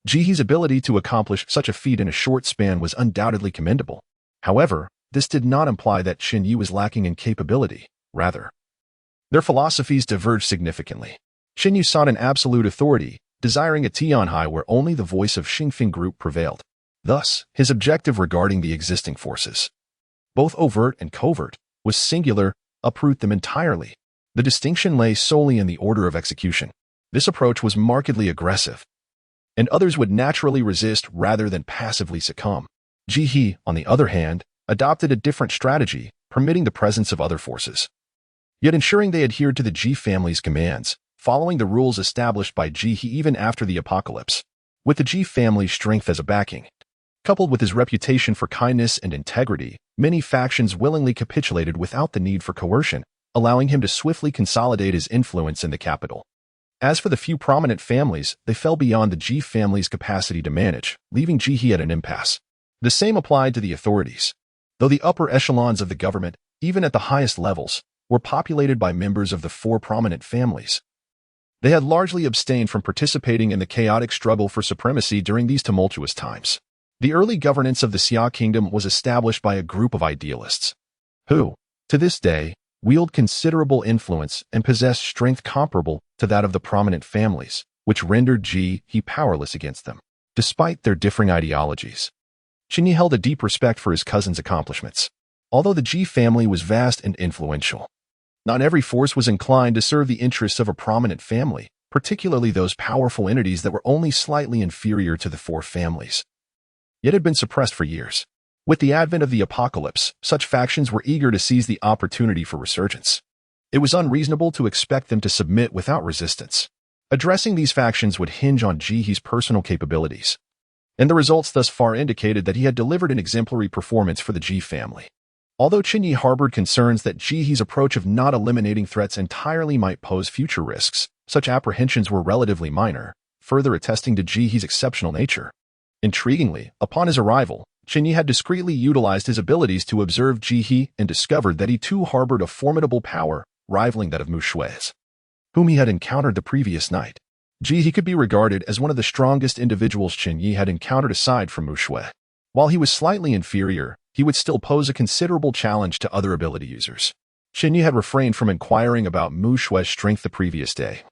Jihe's ability to accomplish such a feat in a short span was undoubtedly commendable. However, this did not imply that Chen Ye was lacking in capability. Rather, their philosophies diverged significantly. Chen Ye sought an absolute authority, desiring a Tianhai where only the voice of Xingfeng group prevailed. Thus, his objective regarding the existing forces, both overt and covert, was singular: uproot them entirely. The distinction lay solely in the order of execution. This approach was markedly aggressive, and others would naturally resist rather than passively succumb. Jihe, on the other hand, adopted a different strategy, permitting the presence of other forces, yet ensuring they adhered to the Ji family's commands, following the rules established by Jihe even after the apocalypse. With the Ji family's strength as a backing, coupled with his reputation for kindness and integrity, many factions willingly capitulated without the need for coercion, allowing him to swiftly consolidate his influence in the capital. As for the few prominent families, they fell beyond the Ji family's capacity to manage, leaving Jihe at an impasse. The same applied to the authorities. Though the upper echelons of the government, even at the highest levels, were populated by members of the four prominent families, they had largely abstained from participating in the chaotic struggle for supremacy during these tumultuous times. The early governance of the Xia kingdom was established by a group of idealists, who, to this day, wield considerable influence and possess strength comparable to that of the prominent families, which rendered Jihe powerless against them. Despite their differing ideologies, Chen Ye held a deep respect for his cousin's accomplishments. Although the Ji family was vast and influential, not every force was inclined to serve the interests of a prominent family, particularly those powerful entities that were only slightly inferior to the four families, yet had been suppressed for years. With the advent of the apocalypse, such factions were eager to seize the opportunity for resurgence. It was unreasonable to expect them to submit without resistance. Addressing these factions would hinge on Jihe's personal capabilities, and the results thus far indicated that he had delivered an exemplary performance for the Ji family. Although Chen Ye harbored concerns that Jihe's approach of not eliminating threats entirely might pose future risks, such apprehensions were relatively minor, further attesting to Jihe's exceptional nature. Intriguingly, upon his arrival, Chen Ye had discreetly utilized his abilities to observe Jihe and discovered that he too harbored a formidable power, rivaling that of Mu Shui's, whom he had encountered the previous night. Jihe could be regarded as one of the strongest individuals Chen Ye had encountered aside from Mu Shui. While he was slightly inferior, he would still pose a considerable challenge to other ability users. Chen Ye had refrained from inquiring about Mu Shui's strength the previous day,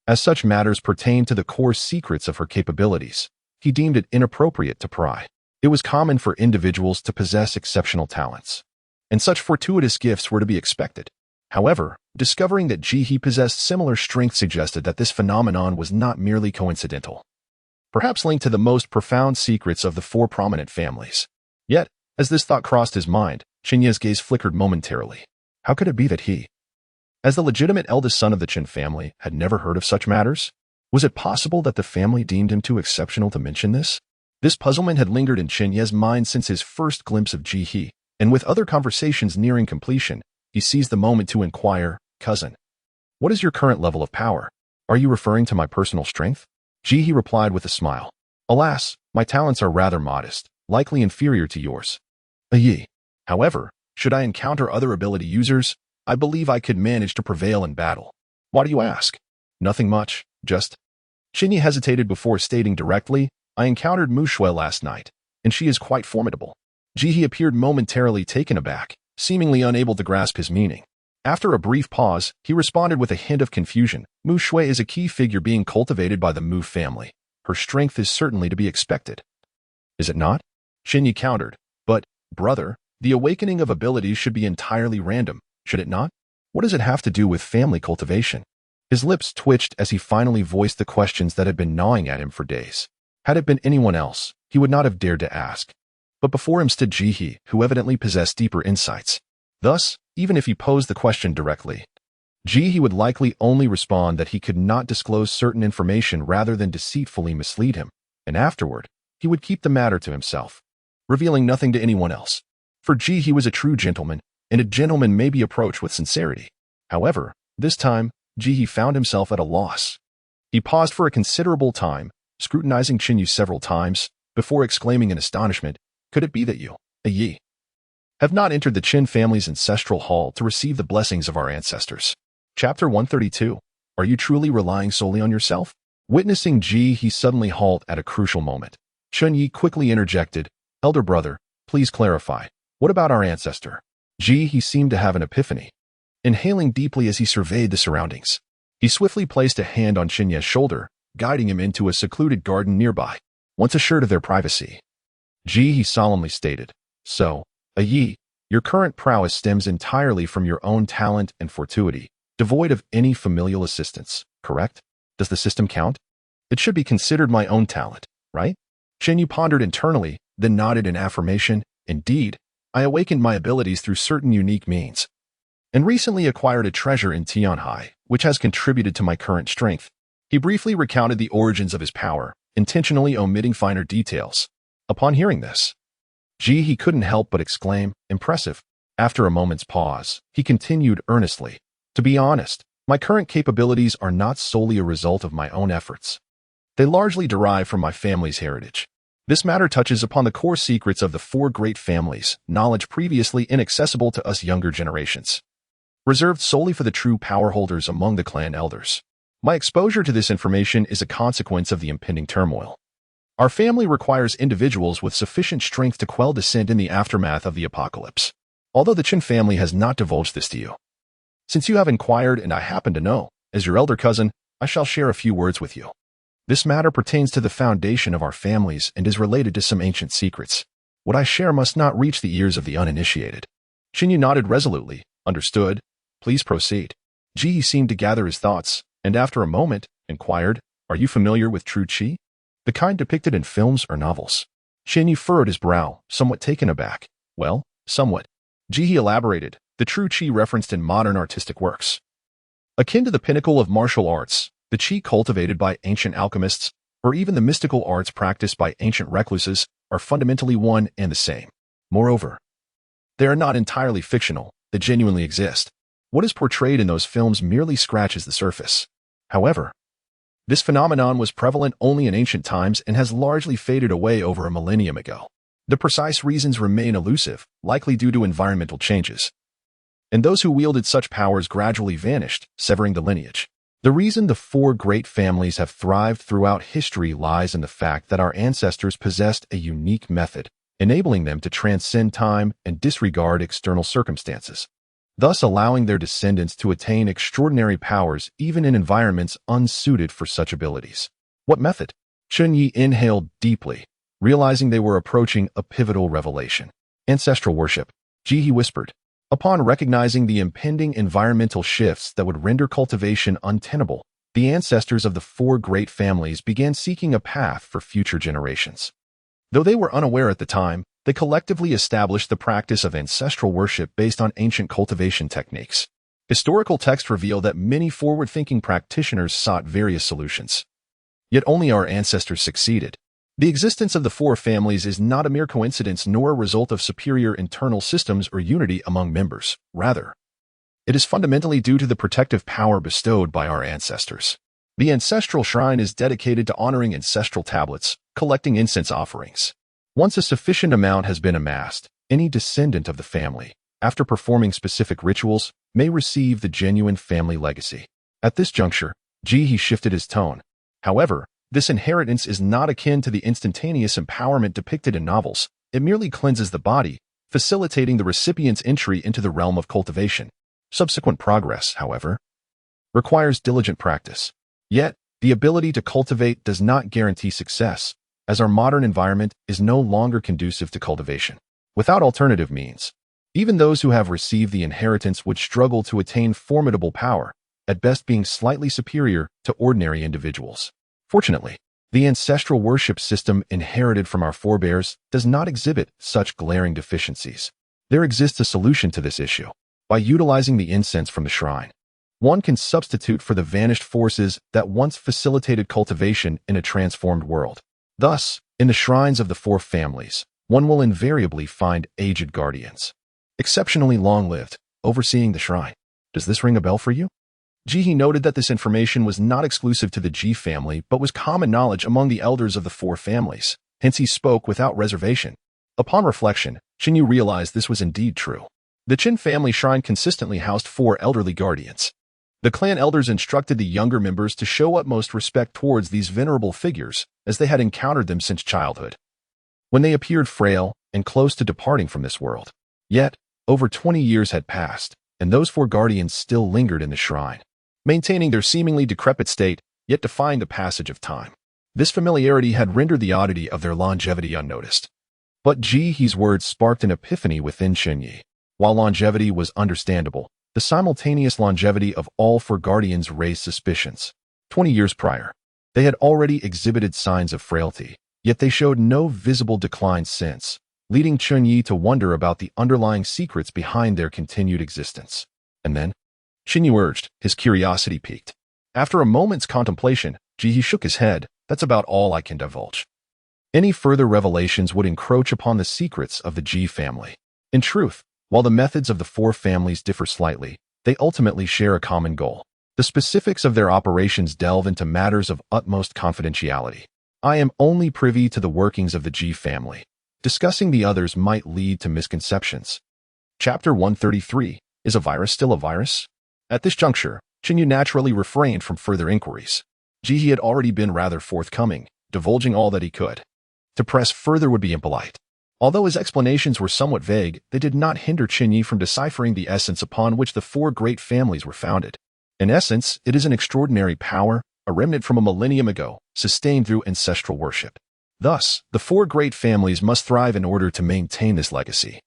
as such matters pertained to the core secrets of her capabilities. He deemed it inappropriate to pry. It was common for individuals to possess exceptional talents, and such fortuitous gifts were to be expected. However, discovering that Jihe possessed similar strength suggested that this phenomenon was not merely coincidental, perhaps linked to the most profound secrets of the four prominent families. Yet, as this thought crossed his mind, Chen Ye's gaze flickered momentarily. How could it be that he, as the legitimate eldest son of the Chen family, had never heard of such matters? Was it possible that the family deemed him too exceptional to mention this? This puzzlement had lingered in Chen Ye's mind since his first glimpse of Jihe, and with other conversations nearing completion, he seized the moment to inquire, "Cousin, what is your current level of power? Are you referring to my personal strength?" Jihe replied with a smile. "Alas, my talents are rather modest, likely inferior to yours. Ye. However, should I encounter other ability users, I believe I could manage to prevail in battle." "Why do you ask?" "Nothing much, just—" Chen Ye hesitated before stating directly, "I encountered Mu Shui last night, and she is quite formidable." Jihe appeared momentarily taken aback, seemingly unable to grasp his meaning. After a brief pause, he responded with a hint of confusion. "Mu Shui is a key figure being cultivated by the Mu family. Her strength is certainly to be expected." "Is it not?" Chen Ye countered. "But, brother, the awakening of abilities should be entirely random, should it not? What does it have to do with family cultivation?" His lips twitched as he finally voiced the questions that had been gnawing at him for days. Had it been anyone else, he would not have dared to ask. But before him stood Jihe, who evidently possessed deeper insights. Thus, even if he posed the question directly, Jihe would likely only respond that he could not disclose certain information rather than deceitfully mislead him, and afterward, he would keep the matter to himself, revealing nothing to anyone else. For Jihe was a true gentleman, and a gentleman may be approached with sincerity. However, this time, Jihe found himself at a loss. He paused for a considerable time, scrutinizing Chen Ye several times, before exclaiming in astonishment, "Could it be that you, Ye, have not entered the Chen family's ancestral hall to receive the blessings of our ancestors. Chapter 132. Are you truly relying solely on yourself? Witnessing Ji He suddenly halt at a crucial moment. Chen Ye quickly interjected, Elder brother, please clarify. What about our ancestor? Ji He seemed to have an epiphany. Inhaling deeply as he surveyed the surroundings, he swiftly placed a hand on Chen Ye's shoulder, guiding him into a secluded garden nearby. Once assured of their privacy, Ji He solemnly stated, So, Yi, your current prowess stems entirely from your own talent and fortuity, devoid of any familial assistance, correct? Does the system count? It should be considered my own talent, right? Chen Yu pondered internally, then nodded in affirmation. Indeed, I awakened my abilities through certain unique means, and recently acquired a treasure in Tianhai, which has contributed to my current strength. He briefly recounted the origins of his power, intentionally omitting finer details. Upon hearing this, Ji He couldn't help but exclaim, impressive. After a moment's pause, he continued earnestly, To be honest, my current capabilities are not solely a result of my own efforts. They largely derive from my family's heritage. This matter touches upon the core secrets of the four great families, knowledge previously inaccessible to us younger generations, reserved solely for the true power holders among the clan elders. My exposure to this information is a consequence of the impending turmoil. Our family requires individuals with sufficient strength to quell dissent in the aftermath of the apocalypse. Although the Chen family has not divulged this to you, since you have inquired and I happen to know, as your elder cousin, I shall share a few words with you. This matter pertains to the foundation of our families and is related to some ancient secrets. What I share must not reach the ears of the uninitiated. Chen Yu nodded resolutely. Understood. Please proceed. Ji He seemed to gather his thoughts, and after a moment, inquired, Are you familiar with true qi? The kind depicted in films or novels? Chen Yu furrowed his brow, somewhat taken aback. Well, somewhat. Ji He elaborated, the true qi referenced in modern artistic works. Akin to the pinnacle of martial arts, the qi cultivated by ancient alchemists, or even the mystical arts practiced by ancient recluses, are fundamentally one and the same. Moreover, they are not entirely fictional, they genuinely exist. What is portrayed in those films merely scratches the surface. However, this phenomenon was prevalent only in ancient times and has largely faded away over a millennium ago. The precise reasons remain elusive, likely due to environmental changes, and those who wielded such powers gradually vanished, severing the lineage. The reason the four great families have thrived throughout history lies in the fact that our ancestors possessed a unique method, enabling them to transcend time and disregard external circumstances, thus allowing their descendants to attain extraordinary powers even in environments unsuited for such abilities. What method? Chen Ye inhaled deeply, realizing they were approaching a pivotal revelation. Ancestral worship, Ji He whispered. Upon recognizing the impending environmental shifts that would render cultivation untenable, the ancestors of the four great families began seeking a path for future generations. Though they were unaware at the time, they collectively established the practice of ancestral worship based on ancient cultivation techniques. Historical texts reveal that many forward-thinking practitioners sought various solutions. Yet only our ancestors succeeded. The existence of the four families is not a mere coincidence nor a result of superior internal systems or unity among members. Rather, it is fundamentally due to the protective power bestowed by our ancestors. The ancestral shrine is dedicated to honoring ancestral tablets, collecting incense offerings. Once a sufficient amount has been amassed, any descendant of the family, after performing specific rituals, may receive the genuine family legacy. At this juncture, Ji He shifted his tone. However, this inheritance is not akin to the instantaneous empowerment depicted in novels. It merely cleanses the body, facilitating the recipient's entry into the realm of cultivation. Subsequent progress, however, requires diligent practice. Yet, the ability to cultivate does not guarantee success, as our modern environment is no longer conducive to cultivation. Without alternative means, even those who have received the inheritance would struggle to attain formidable power, at best being slightly superior to ordinary individuals. Fortunately, the ancestral worship system inherited from our forebears does not exhibit such glaring deficiencies. There exists a solution to this issue. By utilizing the incense from the shrine, one can substitute for the vanished forces that once facilitated cultivation in a transformed world. Thus, in the shrines of the four families, one will invariably find aged guardians, exceptionally long-lived, overseeing the shrine. Does this ring a bell for you? Ji He noted that this information was not exclusive to the Ji family but was common knowledge among the elders of the four families. Hence he spoke without reservation. Upon reflection, Chen Ye realized this was indeed true. The Chen family shrine consistently housed 4 elderly guardians. The clan elders instructed the younger members to show utmost respect towards these venerable figures, as they had encountered them since childhood, when they appeared frail and close to departing from this world. Yet, over 20 years had passed, and those 4 guardians still lingered in the shrine, maintaining their seemingly decrepit state, yet defying the passage of time. This familiarity had rendered the oddity of their longevity unnoticed. But Ji He's words sparked an epiphany within Chen Ye. While longevity was understandable, the simultaneous longevity of all 4 guardians raised suspicions. 20 years prior, they had already exhibited signs of frailty, yet they showed no visible decline since, leading Chen Ye to wonder about the underlying secrets behind their continued existence. And then, Chen Ye urged, his curiosity piqued. After a moment's contemplation, Ji He shook his head. That's about all I can divulge. Any further revelations would encroach upon the secrets of the Ji family. In truth, while the methods of the 4 families differ slightly, they ultimately share a common goal. The specifics of their operations delve into matters of utmost confidentiality. I am only privy to the workings of the Ji family. Discussing the others might lead to misconceptions. Chapter 133. Is a virus still a virus? At this juncture, Chen Ye naturally refrained from further inquiries. Ji He had already been rather forthcoming, divulging all that he could. To press further would be impolite. Although his explanations were somewhat vague, they did not hinder Chen Ye from deciphering the essence upon which the 4 great families were founded. In essence, it is an extraordinary power, a remnant from a millennium ago, sustained through ancestral worship. Thus, the 4 great families must thrive in order to maintain this legacy.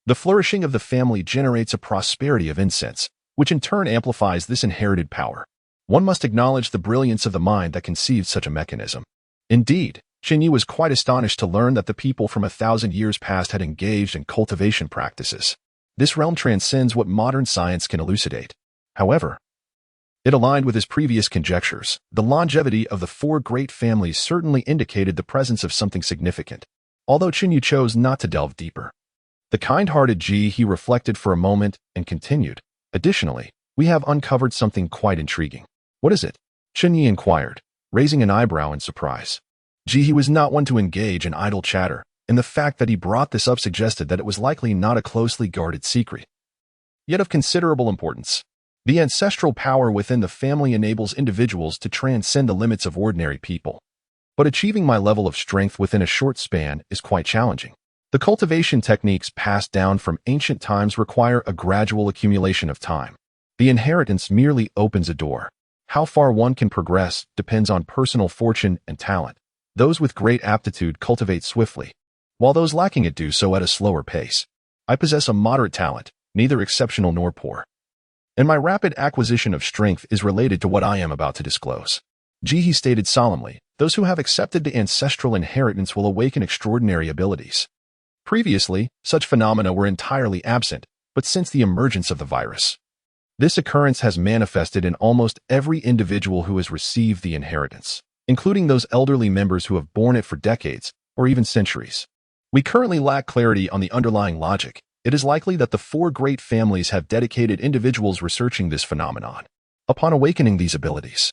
The flourishing of the family generates a prosperity of incense, which in turn amplifies this inherited power. One must acknowledge the brilliance of the mind that conceived such a mechanism. Indeed, Chen Ye was quite astonished to learn that the people from 1,000 years past had engaged in cultivation practices. This realm transcends what modern science can elucidate. However, it aligned with his previous conjectures. The longevity of the 4 great families certainly indicated the presence of something significant, although Chen Ye chose not to delve deeper. The kind-hearted Ji He reflected for a moment and continued. Additionally, we have uncovered something quite intriguing. What is it? Chen Ye inquired, raising an eyebrow in surprise. Ji He was not one to engage in idle chatter, and the fact that he brought this up suggested that it was likely not a closely guarded secret, yet of considerable importance. The ancestral power within the family enables individuals to transcend the limits of ordinary people. But achieving my level of strength within a short span is quite challenging. The cultivation techniques passed down from ancient times require a gradual accumulation of time. The inheritance merely opens a door. How far one can progress depends on personal fortune and talent. Those with great aptitude cultivate swiftly, while those lacking it do so at a slower pace. I possess a moderate talent, neither exceptional nor poor, and my rapid acquisition of strength is related to what I am about to disclose. Ji He stated solemnly, those who have accepted the ancestral inheritance will awaken extraordinary abilities. Previously, such phenomena were entirely absent, but since the emergence of the virus, this occurrence has manifested in almost every individual who has received the inheritance, including those elderly members who have borne it for decades or even centuries. We currently lack clarity on the underlying logic. It is likely that the 4 great families have dedicated individuals researching this phenomenon. Upon awakening these abilities,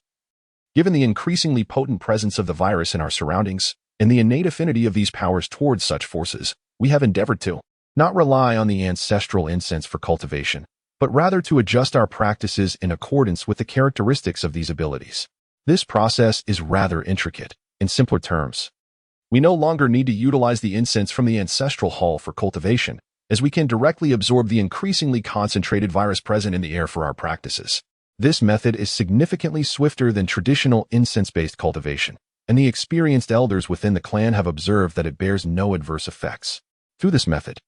given the increasingly potent presence of the virus in our surroundings and the innate affinity of these powers towards such forces, we have endeavored to not rely on the ancestral incense for cultivation, but rather to adjust our practices in accordance with the characteristics of these abilities. This process is rather intricate. In simpler terms, we no longer need to utilize the incense from the ancestral hall for cultivation, as we can directly absorb the increasingly concentrated virus present in the air for our practices. This method is significantly swifter than traditional incense-based cultivation, and the experienced elders within the clan have observed that it bears no adverse effects. Through this method,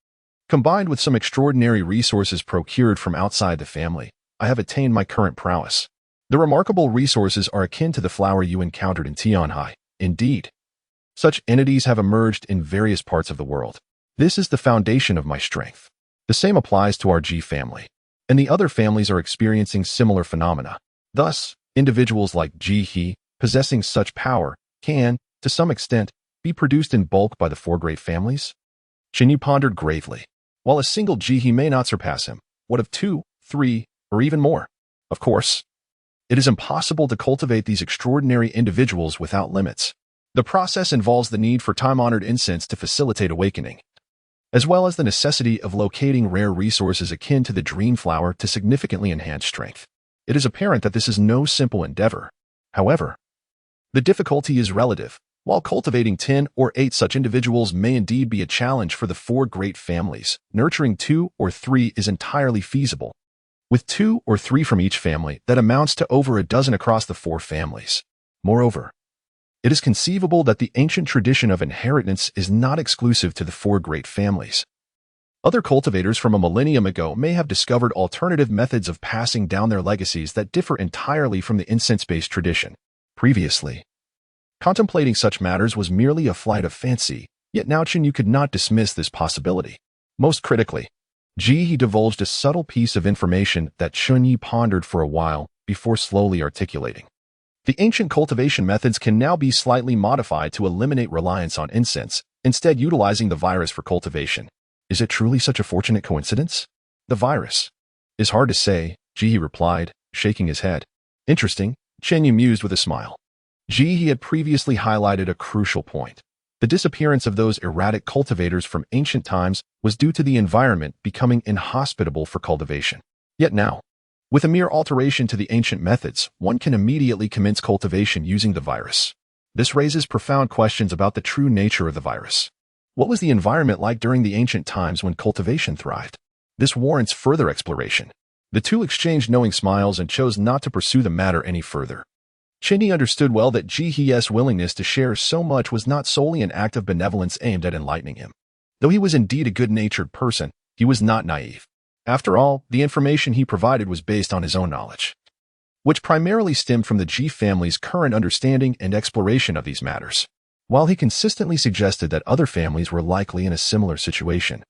combined with some extraordinary resources procured from outside the family, I have attained my current prowess. The remarkable resources are akin to the flower you encountered in Tianhai. Indeed, such entities have emerged in various parts of the world. This is the foundation of my strength. The same applies to our Ji family, and the other families are experiencing similar phenomena. Thus, individuals like Ji He, possessing such power, can, to some extent, be produced in bulk by the 4 great families. Chen Ye pondered gravely. While a single Ji He may not surpass him, what of 2, 3, or even more? Of course, it is impossible to cultivate these extraordinary individuals without limits. The process involves the need for time-honored incense to facilitate awakening. as well as the necessity of locating rare resources akin to the dream flower to significantly enhance strength. It is apparent that this is no simple endeavor. However, the difficulty is relative. While cultivating 10 or 8 such individuals may indeed be a challenge for the 4 great families, nurturing 2 or 3 is entirely feasible. With 2 or 3 from each family, that amounts to over a dozen across the 4 families. Moreover, it is conceivable that the ancient tradition of inheritance is not exclusive to the 4 great families. Other cultivators from a millennium ago may have discovered alternative methods of passing down their legacies that differ entirely from the incense-based tradition. Previously, contemplating such matters was merely a flight of fancy, yet now Chen Ye could not dismiss this possibility. Most critically, he divulged a subtle piece of information that Chen Ye pondered for a while before slowly articulating. The ancient cultivation methods can now be slightly modified to eliminate reliance on incense, instead utilizing the virus for cultivation. Is it truly such a fortunate coincidence? The virus is hard to say, He replied, shaking his head. Interesting, Chen Ye mused with a smile. He had previously highlighted a crucial point. The disappearance of those erratic cultivators from ancient times was due to the environment becoming inhospitable for cultivation. Yet now, with a mere alteration to the ancient methods, one can immediately commence cultivation using the virus. This raises profound questions about the true nature of the virus. What was the environment like during the ancient times when cultivation thrived? This warrants further exploration. The two exchanged knowing smiles and chose not to pursue the matter any further. Chen Ye understood well that Ji's willingness to share so much was not solely an act of benevolence aimed at enlightening him. Though he was indeed a good-natured person, he was not naive. After all, the information he provided was based on his own knowledge, which primarily stemmed from the Ji family's current understanding and exploration of these matters. While he consistently suggested that other families were likely in a similar situation,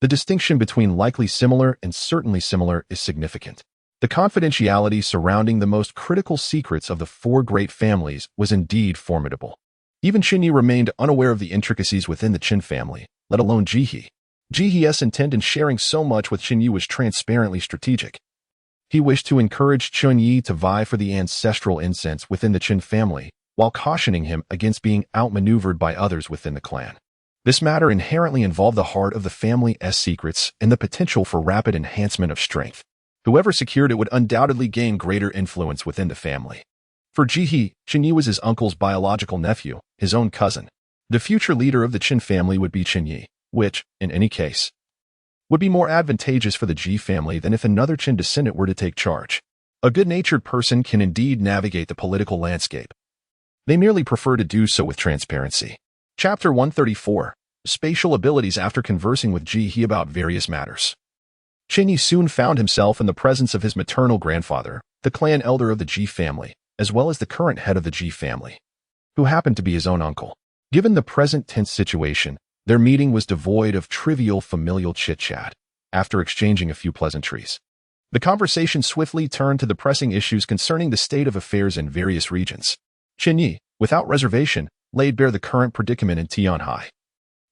the distinction between likely similar and certainly similar is significant. The confidentiality surrounding the most critical secrets of the 4 great families was indeed formidable. Even Chen Ye remained unaware of the intricacies within the Chen family, let alone Ji. Ji's intent in sharing so much with Chen Ye was transparently strategic. He wished to encourage Chen Ye to vie for the ancestral incense within the Chen family, while cautioning him against being outmaneuvered by others within the clan. This matter inherently involved the heart of the family's secrets and the potential for rapid enhancement of strength. Whoever secured it would undoubtedly gain greater influence within the family. For Ji, Chen Ye was his uncle's biological nephew, his own cousin. The future leader of the Chen family would be Chen Ye, which, in any case, would be more advantageous for the Ji family than if another Chen descendant were to take charge. A good-natured person can indeed navigate the political landscape. They merely prefer to do so with transparency. Chapter 134. Spatial abilities. After conversing with Ji about various matters, Chen Ye soon found himself in the presence of his maternal grandfather, the clan elder of the Ji family, as well as the current head of the Ji family, who happened to be his own uncle. Given the present tense situation, their meeting was devoid of trivial familial chit-chat. After exchanging a few pleasantries, the conversation swiftly turned to the pressing issues concerning the state of affairs in various regions. Chen Ye, without reservation, laid bare the current predicament in Tianhai,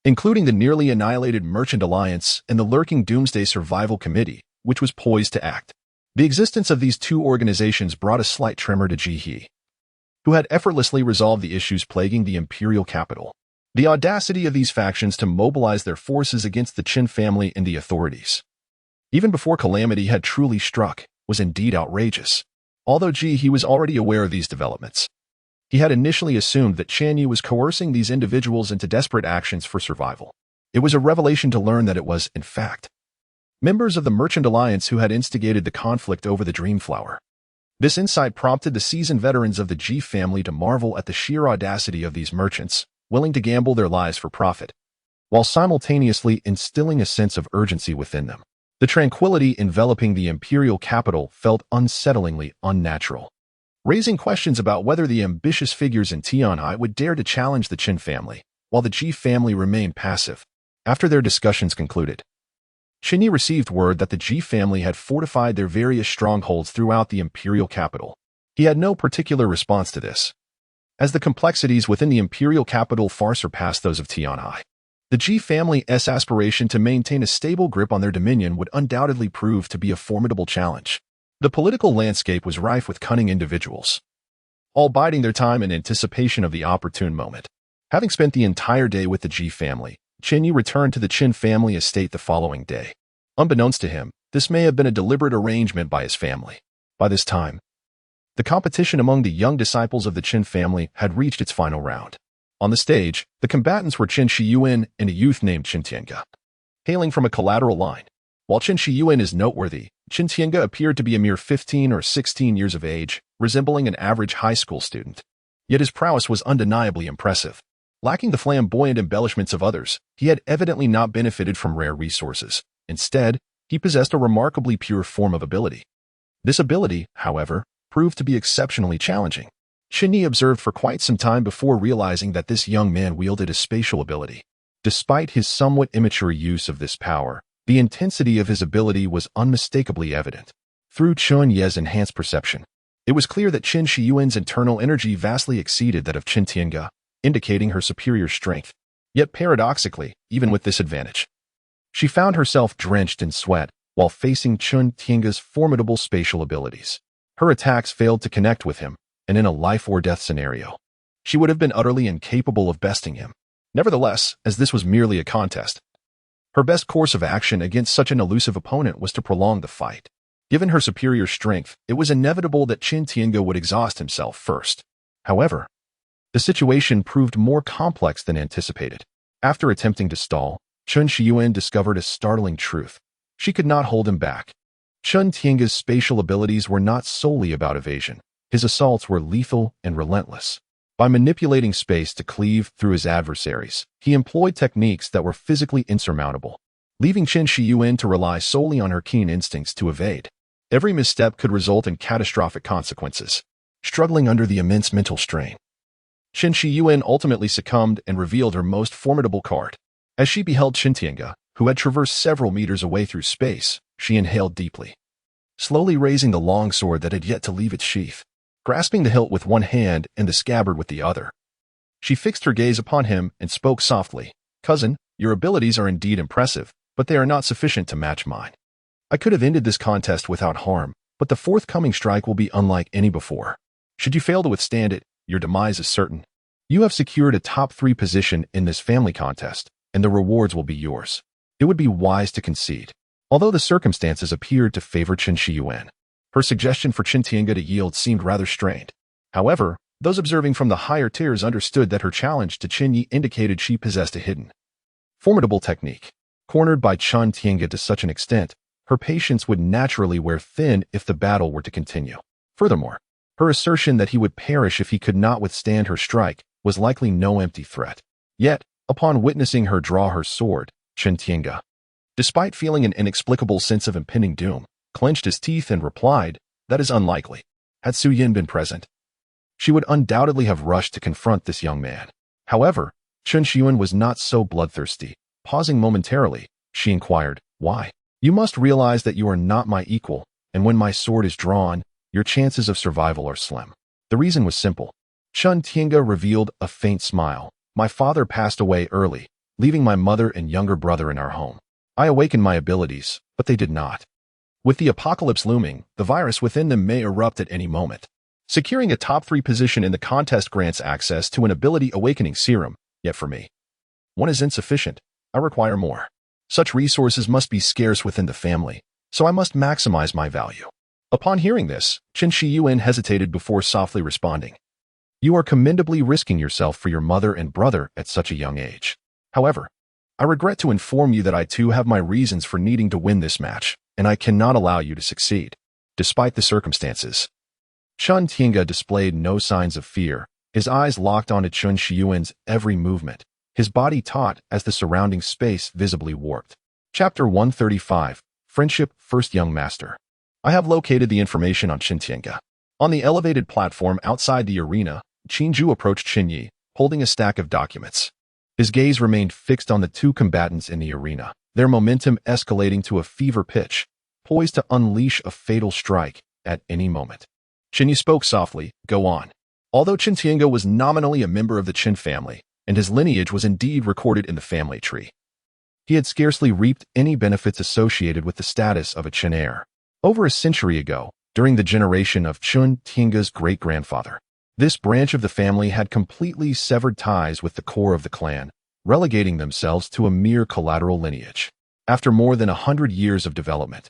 including the nearly annihilated Merchant Alliance and the lurking Doomsday Survival Committee, which was poised to act. The existence of these 2 organizations brought a slight tremor to Ji, who had effortlessly resolved the issues plaguing the imperial capital. The audacity of these factions to mobilize their forces against the Chen family and the authorities, even before calamity had truly struck, was indeed outrageous. Although Ji was already aware of these developments, he had initially assumed that Chen Ye was coercing these individuals into desperate actions for survival. It was a revelation to learn that it was, in fact, members of the Merchant Alliance who had instigated the conflict over the Dream Flower. This insight prompted the seasoned veterans of the Ji family to marvel at the sheer audacity of these merchants, willing to gamble their lives for profit, while simultaneously instilling a sense of urgency within them. The tranquility enveloping the imperial capital felt unsettlingly unnatural, raising questions about whether the ambitious figures in Tianhai would dare to challenge the Chen family, while the Ji family remained passive. After their discussions concluded, Chen Ye received word that the Ji family had fortified their various strongholds throughout the imperial capital. He had no particular response to this, as the complexities within the imperial capital far surpassed those of Tianhai. The Ji family's aspiration to maintain a stable grip on their dominion would undoubtedly prove to be a formidable challenge. The political landscape was rife with cunning individuals, all biding their time in anticipation of the opportune moment. Having spent the entire day with the Ji family, Chen Ye returned to the Chen family estate the following day. Unbeknownst to him, this may have been a deliberate arrangement by his family. By this time, the competition among the young disciples of the Chen family had reached its final round. On the stage, the combatants were Chen Shiyuan and a youth named Chen Tiange. Hailing from a collateral line, while Chen Shiyuan is noteworthy, Chen Tiange appeared to be a mere 15 or 16 years of age, resembling an average high school student. Yet his prowess was undeniably impressive. Lacking the flamboyant embellishments of others, he had evidently not benefited from rare resources. Instead, he possessed a remarkably pure form of ability. This ability, however, proved to be exceptionally challenging. Chen Ye observed for quite some time before realizing that this young man wielded a spatial ability. Despite his somewhat immature use of this power, the intensity of his ability was unmistakably evident. Through Chen Ye's enhanced perception, it was clear that Chen Shiyuan's internal energy vastly exceeded that of Chen Tiange, indicating her superior strength. Yet paradoxically, even with this advantage, she found herself drenched in sweat while facing Chen Tiange's formidable spatial abilities. Her attacks failed to connect with him, and in a life-or-death scenario, she would have been utterly incapable of besting him. Nevertheless, as this was merely a contest, her best course of action against such an elusive opponent was to prolong the fight. Given her superior strength, it was inevitable that Chen Tiange would exhaust himself first. However, the situation proved more complex than anticipated. After attempting to stall, Chen Shiyuan discovered a startling truth. She could not hold him back. Chen Tiange's spatial abilities were not solely about evasion. His assaults were lethal and relentless. By manipulating space to cleave through his adversaries, he employed techniques that were physically insurmountable, leaving Chen Shiyuan to rely solely on her keen instincts to evade. Every misstep could result in catastrophic consequences. Struggling under the immense mental strain, Chen Shiyuan ultimately succumbed and revealed her most formidable card. As she beheld Chen Tiange, who had traversed several meters away through space, she inhaled deeply, slowly raising the long sword that had yet to leave its sheath. Grasping the hilt with one hand and the scabbard with the other, she fixed her gaze upon him and spoke softly. "Cousin, your abilities are indeed impressive, but they are not sufficient to match mine. I could have ended this contest without harm, but the forthcoming strike will be unlike any before. Should you fail to withstand it, your demise is certain. You have secured a top 3 position in this family contest, and the rewards will be yours. It would be wise to concede." Although the circumstances appeared to favor Chen Shiyuan, her suggestion for Chen Tiange to yield seemed rather strained. However, those observing from the higher tiers understood that her challenge to Chen Ye indicated she possessed a hidden, formidable technique. Cornered by Chen Tiange to such an extent, her patience would naturally wear thin if the battle were to continue. Furthermore, her assertion that he would perish if he could not withstand her strike was likely no empty threat. Yet, upon witnessing her draw her sword, Chen Tiange, despite feeling an inexplicable sense of impending doom, clenched his teeth and replied, "That is unlikely." Had Su Yin been present, she would undoubtedly have rushed to confront this young man. However, Chen Shiyuan was not so bloodthirsty. Pausing momentarily, she inquired, "Why? You must realize that you are not my equal, and when my sword is drawn, your chances of survival are slim." The reason was simple. Chen Tiange revealed a faint smile. "My father passed away early, leaving my mother and younger brother in our home. I awakened my abilities, but they did not. With the apocalypse looming, the virus within them may erupt at any moment. Securing a top 3 position in the contest grants access to an ability awakening serum, yet for me, one is insufficient. I require more. Such resources must be scarce within the family, so I must maximize my value." Upon hearing this, Chen Shiyuan hesitated before softly responding, "You are commendably risking yourself for your mother and brother at such a young age. However, I regret to inform you that I too have my reasons for needing to win this match, and I cannot allow you to succeed." Despite the circumstances, Chen Tiange displayed no signs of fear. His eyes locked onto Chen Shiyuan's every movement, his body taut as the surrounding space visibly warped. Chapter 135, Friendship, First Young Master. I have located the information on Chen Tiange. On the elevated platform outside the arena, Qinju approached Chen Ye, holding a stack of documents. His gaze remained fixed on the 2 combatants in the arena, their momentum escalating to a fever pitch, poised to unleash a fatal strike at any moment. Chen Ye spoke softly, "Go on." Although Chen Tiange was nominally a member of the Chen family, and his lineage was indeed recorded in the family tree, he had scarcely reaped any benefits associated with the status of a Chen heir. Over a century ago, during the generation of Chen Tiange's great-grandfather, this branch of the family had completely severed ties with the core of the clan, relegating themselves to a mere collateral lineage. After more than 100 years of development,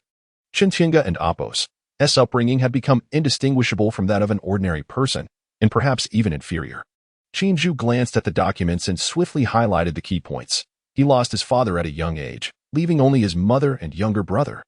Chen Ye and Apos' upbringing had become indistinguishable from that of an ordinary person, and perhaps even inferior. Chen Ye glanced at the documents and swiftly highlighted the key points. He lost his father at a young age, leaving only his mother and younger brother.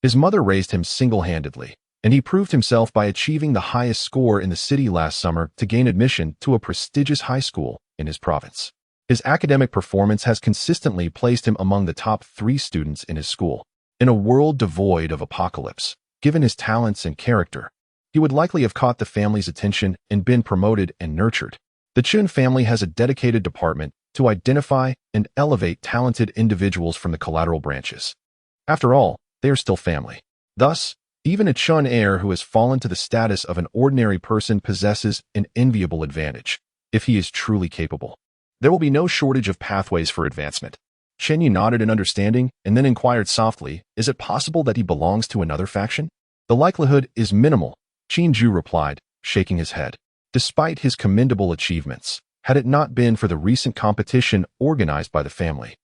His mother raised him single-handedly, and he proved himself by achieving the highest score in the city last summer to gain admission to a prestigious high school in his province. His academic performance has consistently placed him among the top 3 students in his school. In a world devoid of apocalypse, given his talents and character, he would likely have caught the family's attention and been promoted and nurtured. The Chen family has a dedicated department to identify and elevate talented individuals from the collateral branches. After all, they are still family. Thus, even a Chen heir who has fallen to the status of an ordinary person possesses an enviable advantage, if he is truly capable. There will be no shortage of pathways for advancement. Chen Ye nodded in understanding and then inquired softly, is it possible that he belongs to another faction? The likelihood is minimal, Chen Ye replied, shaking his head. Despite his commendable achievements, had it not been for the recent competition organized by the family,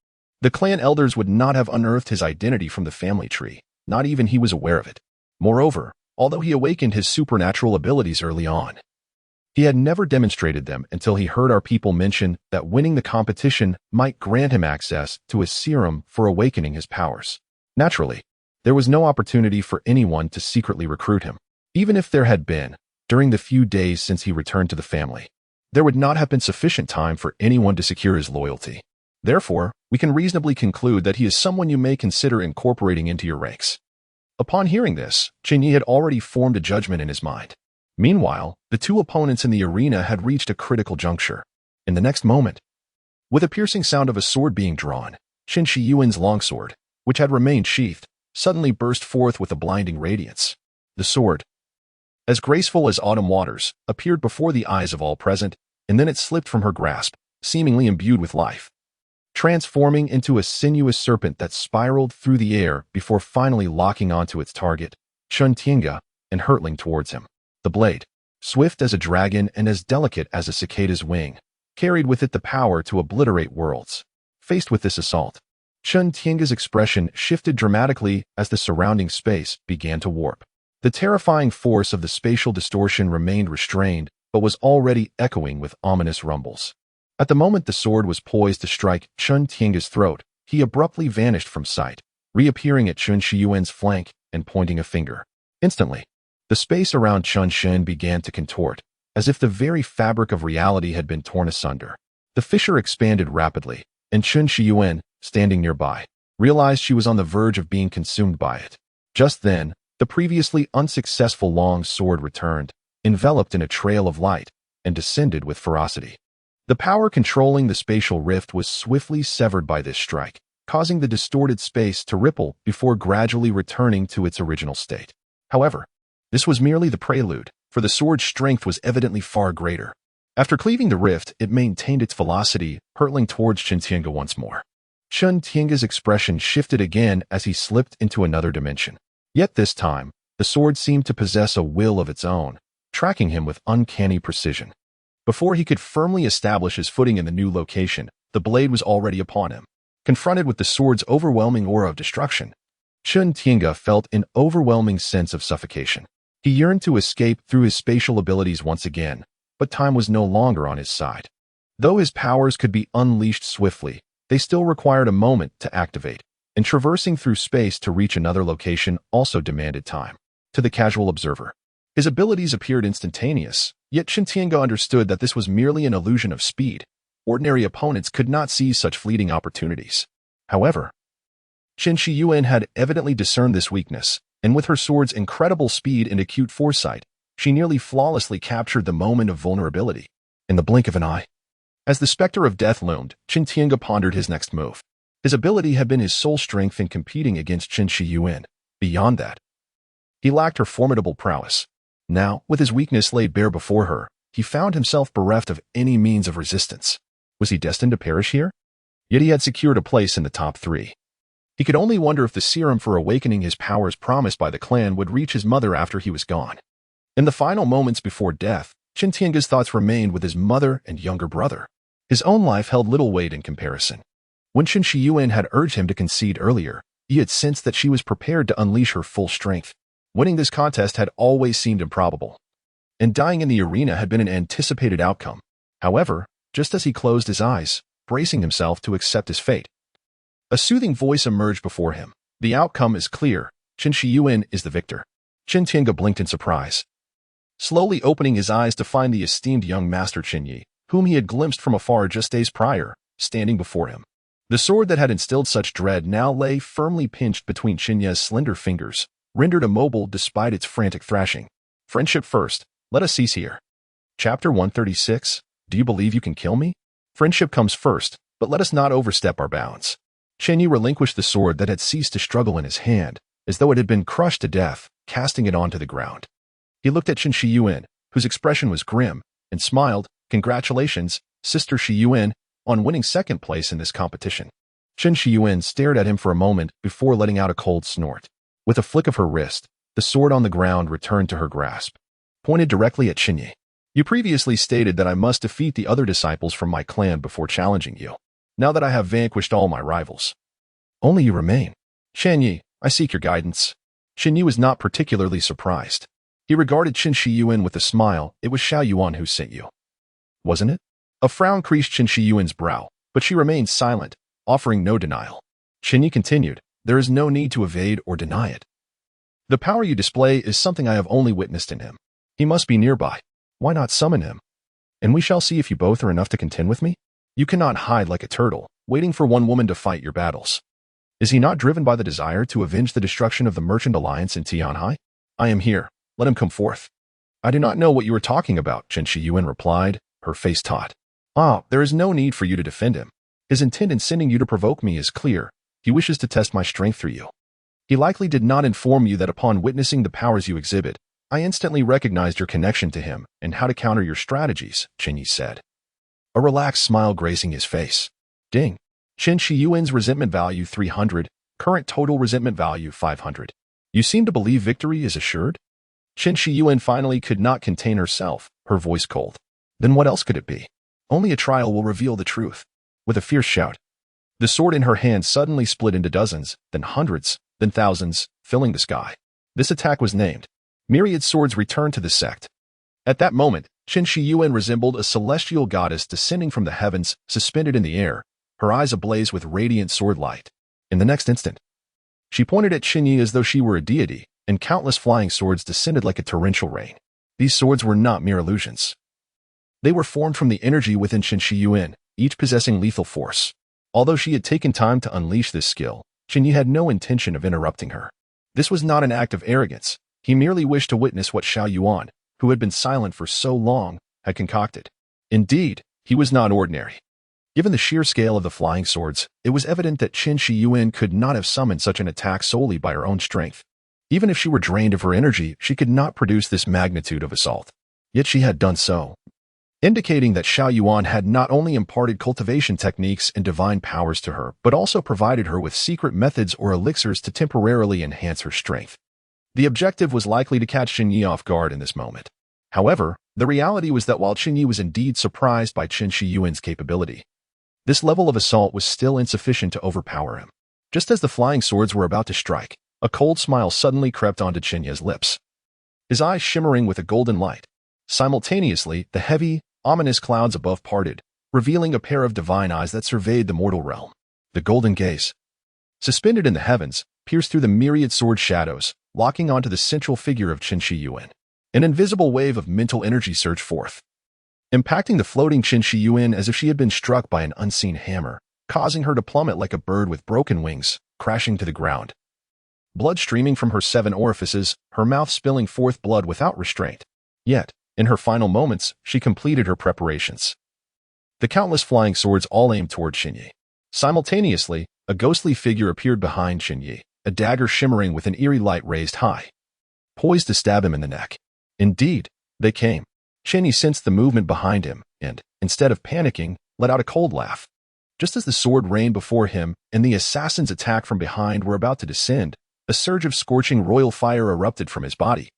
the clan elders would not have unearthed his identity from the family tree. Not even he was aware of it. Moreover, although he awakened his supernatural abilities early on, he had never demonstrated them until he heard our people mention that winning the competition might grant him access to a serum for awakening his powers. Naturally, there was no opportunity for anyone to secretly recruit him. Even if there had been, during the few days since he returned to the family, there would not have been sufficient time for anyone to secure his loyalty. Therefore, we can reasonably conclude that he is someone you may consider incorporating into your ranks. Upon hearing this, Chen Ye had already formed a judgment in his mind. Meanwhile, the 2 opponents in the arena had reached a critical juncture. In the next moment, with a piercing sound of a sword being drawn, Chen Shiyuan's longsword, which had remained sheathed, suddenly burst forth with a blinding radiance. The sword, as graceful as autumn waters, appeared before the eyes of all present, and then it slipped from her grasp, seemingly imbued with life, transforming into a sinuous serpent that spiraled through the air before finally locking onto its target, Chen Ye, and hurtling towards him. The blade, swift as a dragon and as delicate as a cicada's wing, carried with it the power to obliterate worlds. Faced with this assault, Chen Ye's expression shifted dramatically as the surrounding space began to warp. The terrifying force of the spatial distortion remained restrained, but was already echoing with ominous rumbles. At the moment the sword was poised to strike Chen Ye's throat, he abruptly vanished from sight, reappearing at Chen Shiyuan's flank and pointing a finger. Instantly, the space around Chen Shen began to contort, as if the very fabric of reality had been torn asunder. The fissure expanded rapidly, and Chen Shiyuan, standing nearby, realized she was on the verge of being consumed by it. Just then, the previously unsuccessful long sword returned, enveloped in a trail of light, and descended with ferocity. The power controlling the spatial rift was swiftly severed by this strike, causing the distorted space to ripple before gradually returning to its original state. However, this was merely the prelude, for the sword's strength was evidently far greater. After cleaving the rift, it maintained its velocity, hurtling towards Chen Ye once more. Chen Ye's expression shifted again as he slipped into another dimension. Yet this time, the sword seemed to possess a will of its own, tracking him with uncanny precision. Before he could firmly establish his footing in the new location, the blade was already upon him. Confronted with the sword's overwhelming aura of destruction, Chen Ye felt an overwhelming sense of suffocation. He yearned to escape through his spatial abilities once again, but time was no longer on his side. Though his powers could be unleashed swiftly, they still required a moment to activate, and traversing through space to reach another location also demanded time. To the casual observer, his abilities appeared instantaneous, yet Chen Ye understood that this was merely an illusion of speed. Ordinary opponents could not seize such fleeting opportunities. However, Chen Shiyuan had evidently discerned this weakness, and with her sword's incredible speed and acute foresight, she nearly flawlessly captured the moment of vulnerability. In the blink of an eye, as the specter of death loomed, Chen Ye pondered his next move. His ability had been his sole strength in competing against Chen Shiyuan. Beyond that, he lacked her formidable prowess. Now, with his weakness laid bare before her, he found himself bereft of any means of resistance. Was he destined to perish here? Yet he had secured a place in the top 3. He could only wonder if the serum for awakening his powers promised by the clan would reach his mother after he was gone. In the final moments before death, Chen Ye's thoughts remained with his mother and younger brother. His own life held little weight in comparison. When Chen Ye had urged him to concede earlier, he had sensed that she was prepared to unleash her full strength. Winning this contest had always seemed improbable, and dying in the arena had been an anticipated outcome. However, just as he closed his eyes, bracing himself to accept his fate, a soothing voice emerged before him. The outcome is clear. Chen Ye is the victor. Chen Tiange blinked in surprise, slowly opening his eyes to find the esteemed young master Chen Ye, whom he had glimpsed from afar just days prior, standing before him. The sword that had instilled such dread now lay firmly pinched between Chen Ye's slender fingers, rendered immobile despite its frantic thrashing. Friendship first. Let us cease here. Chapter 136. Do you believe you can kill me? Friendship comes first, but let us not overstep our bounds. Chen Ye relinquished the sword that had ceased to struggle in his hand, as though it had been crushed to death, casting it onto the ground. He looked at Chen Ye, whose expression was grim, and smiled. Congratulations, Sister Shi on winning second place in this competition. Chen Ye stared at him for a moment before letting out a cold snort. With a flick of her wrist, the sword on the ground returned to her grasp, pointed directly at Chen Ye. You previously stated that I must defeat the other disciples from my clan before challenging you. Now that I have vanquished all my rivals, only you remain. Chen Ye, I seek your guidance. Chen Ye was not particularly surprised. He regarded Chen Ye with a smile. It was Xiao Yuan who sent you, wasn't it? A frown creased Chen Yuan's brow, but she remained silent, offering no denial. Chen Ye continued, there is no need to evade or deny it. The power you display is something I have only witnessed in him. He must be nearby. Why not summon him? And we shall see if you both are enough to contend with me. You cannot hide like a turtle, waiting for one woman to fight your battles. Is he not driven by the desire to avenge the destruction of the merchant alliance in Tianhai? I am here. Let him come forth. I do not know what you are talking about, Chen Yuan replied, her face taut. There is no need for you to defend him. His intent in sending you to provoke me is clear. He wishes to test my strength through you. He likely did not inform you that upon witnessing the powers you exhibit, I instantly recognized your connection to him and how to counter your strategies, Chen Ye said, a relaxed smile gracing his face. Ding. Chen Yuan's resentment value 300, current total resentment value 500. You seem to believe victory is assured? Chen Yuan finally could not contain herself, her voice cold. Then what else could it be? Only a trial will reveal the truth. With a fierce shout, the sword in her hand suddenly split into dozens, then hundreds, then thousands, filling the sky. This attack was named. Myriad swords returned to the sect. At that moment, Chen Yuan resembled a celestial goddess descending from the heavens, suspended in the air, her eyes ablaze with radiant sword light. In the next instant, she pointed at Chen Ye as though she were a deity, and countless flying swords descended like a torrential rain. These swords were not mere illusions. They were formed from the energy within Chen Yuan, each possessing lethal force. Although she had taken time to unleash this skill, Chen Ye had no intention of interrupting her. This was not an act of arrogance. He merely wished to witness what Xiao Yuan, who had been silent for so long, had concocted. Indeed, he was not ordinary. Given the sheer scale of the flying swords, it was evident that Chen Yuan could not have summoned such an attack solely by her own strength. Even if she were drained of her energy, she could not produce this magnitude of assault. Yet she had done so, indicating that Xiao Yuan had not only imparted cultivation techniques and divine powers to her, but also provided her with secret methods or elixirs to temporarily enhance her strength. The objective was likely to catch Chen Ye off guard in this moment. However, the reality was that while Chen Ye was indeed surprised by Chen Yuan's capability, this level of assault was still insufficient to overpower him. Just as the flying swords were about to strike, a cold smile suddenly crept onto Chen Ye's lips, his eyes shimmering with a golden light. Simultaneously, the heavy, ominous clouds above parted, revealing a pair of divine eyes that surveyed the mortal realm. The golden gaze, suspended in the heavens, pierced through the myriad sword shadows, locking onto the central figure of Chen Yuan. An invisible wave of mental energy surged forth, impacting the floating Chen Yuan as if she had been struck by an unseen hammer, causing her to plummet like a bird with broken wings, crashing to the ground. Blood streaming from her 7 orifices, her mouth spilling forth blood without restraint. Yet, in her final moments, she completed her preparations. The countless flying swords all aimed toward Chen Ye. Simultaneously, a ghostly figure appeared behind Chen Ye, a dagger shimmering with an eerie light raised high, poised to stab him in the neck. Indeed, they came. Chen Ye sensed the movement behind him and, instead of panicking, let out a cold laugh. Just as the sword rained before him and the assassin's attack from behind were about to descend, a surge of scorching royal fire erupted from his body.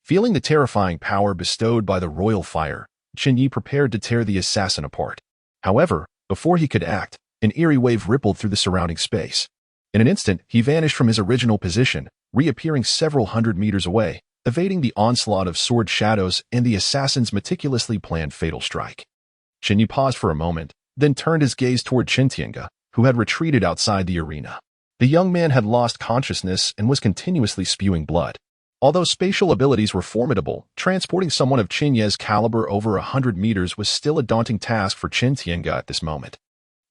Feeling the terrifying power bestowed by the royal fire, Chen Ye prepared to tear the assassin apart. However, before he could act, an eerie wave rippled through the surrounding space. In an instant, he vanished from his original position, reappearing several hundred meters away, evading the onslaught of sword shadows and the assassin's meticulously planned fatal strike. Chen Ye paused for a moment, then turned his gaze toward Chen Tiange, who had retreated outside the arena. The young man had lost consciousness and was continuously spewing blood. Although spatial abilities were formidable, transporting someone of Chen Ye's caliber over 100 meters was still a daunting task for Chen Tiange at this moment.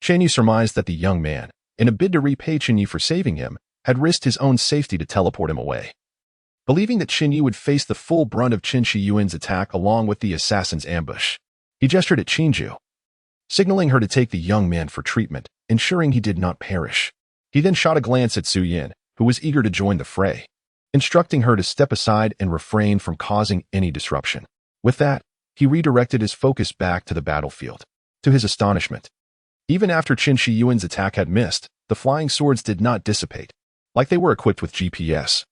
Chen Ye surmised that the young man, in a bid to repay Chen Ye for saving him, had risked his own safety to teleport him away. Believing that Chen Ye would face the full brunt of Chen Shiyuan's attack along with the assassin's ambush, he gestured at Qingju, signaling her to take the young man for treatment, ensuring he did not perish. He then shot a glance at Su Yin, who was eager to join the fray, instructing her to step aside and refrain from causing any disruption. With that, he redirected his focus back to the battlefield. To his astonishment, even after Chen Shiyuan's attack had missed, the flying swords did not dissipate, like they were equipped with GPS.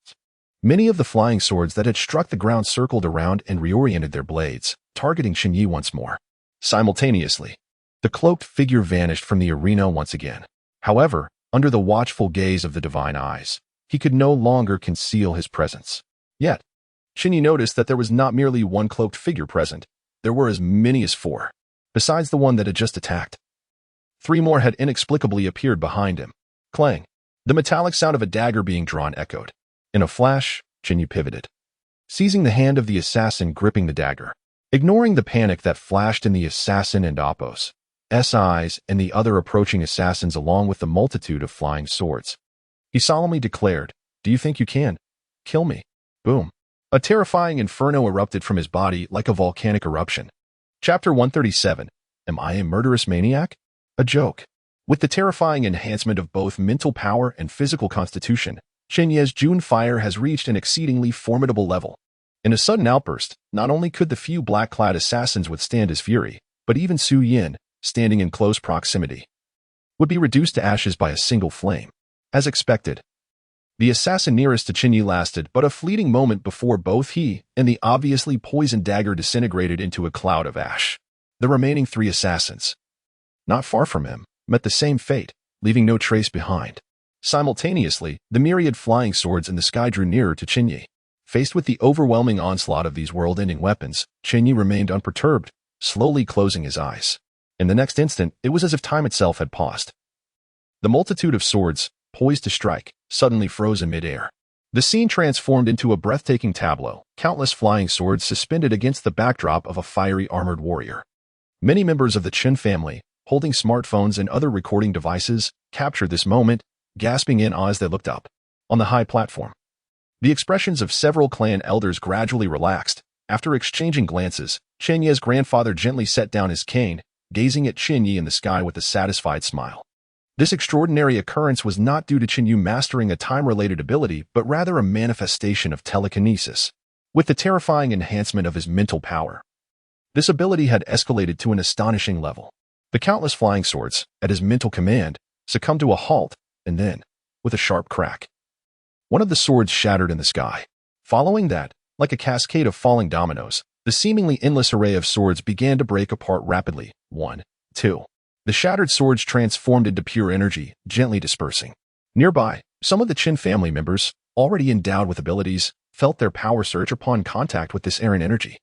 Many of the flying swords that had struck the ground circled around and reoriented their blades, targeting Chen Ye once more. Simultaneously, the cloaked figure vanished from the arena once again. However, under the watchful gaze of the divine eyes, he could no longer conceal his presence. Yet, Chen Ye noticed that there was not merely one cloaked figure present, there were as many as 4. Besides the one that had just attacked, 3 more had inexplicably appeared behind him. Clang! The metallic sound of a dagger being drawn echoed. In a flash, Chen Ye pivoted, seizing the hand of the assassin gripping the dagger. Ignoring the panic that flashed in the assassin and Appo's eyes and the other approaching assassins along with the multitude of flying swords, he solemnly declared, "Do you think you can kill me?" Boom. A terrifying inferno erupted from his body like a volcanic eruption. Chapter 137. Am I a murderous maniac? A joke. With the terrifying enhancement of both mental power and physical constitution, Chen Ye's June fire has reached an exceedingly formidable level. In a sudden outburst, not only could the few black-clad assassins withstand his fury, but even Su Yin, standing in close proximity, would be reduced to ashes by a single flame. As expected, the assassin nearest to Chen Ye lasted but a fleeting moment before both he and the obviously poisoned dagger disintegrated into a cloud of ash. The remaining 3 assassins, not far from him, met the same fate, leaving no trace behind. Simultaneously, the myriad flying swords in the sky drew nearer to Chen Ye. Faced with the overwhelming onslaught of these world-ending weapons, Chen Ye remained unperturbed, slowly closing his eyes. In the next instant, it was as if time itself had paused. The multitude of swords, poised to strike, suddenly froze in midair. The scene transformed into a breathtaking tableau, countless flying swords suspended against the backdrop of a fiery armored warrior. Many members of the Chen family, holding smartphones and other recording devices, captured this moment, gasping in awe as they looked up. On the high platform, the expressions of several clan elders gradually relaxed. After exchanging glances, Chen Ye's grandfather gently set down his cane, gazing at Chen Ye in the sky with a satisfied smile. This extraordinary occurrence was not due to Chen Ye mastering a time-related ability, but rather a manifestation of telekinesis. With the terrifying enhancement of his mental power, this ability had escalated to an astonishing level. The countless flying swords, at his mental command, succumbed to a halt, and then, with a sharp crack, one of the swords shattered in the sky. Following that, like a cascade of falling dominoes, the seemingly endless array of swords began to break apart rapidly. 1, 2. The shattered swords transformed into pure energy, gently dispersing. Nearby, some of the Chen family members, already endowed with abilities, felt their power surge upon contact with this errant energy.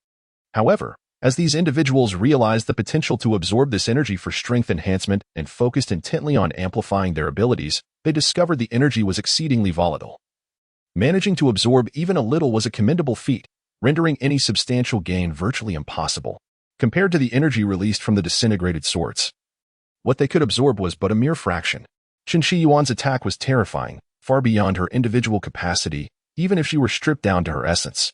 However, as these individuals realized the potential to absorb this energy for strength enhancement and focused intently on amplifying their abilities, they discovered the energy was exceedingly volatile. Managing to absorb even a little was a commendable feat, rendering any substantial gain virtually impossible. Compared to the energy released from the disintegrated swords, what they could absorb was but a mere fraction. Chen Shiyuan's attack was terrifying, far beyond her individual capacity, even if she were stripped down to her essence.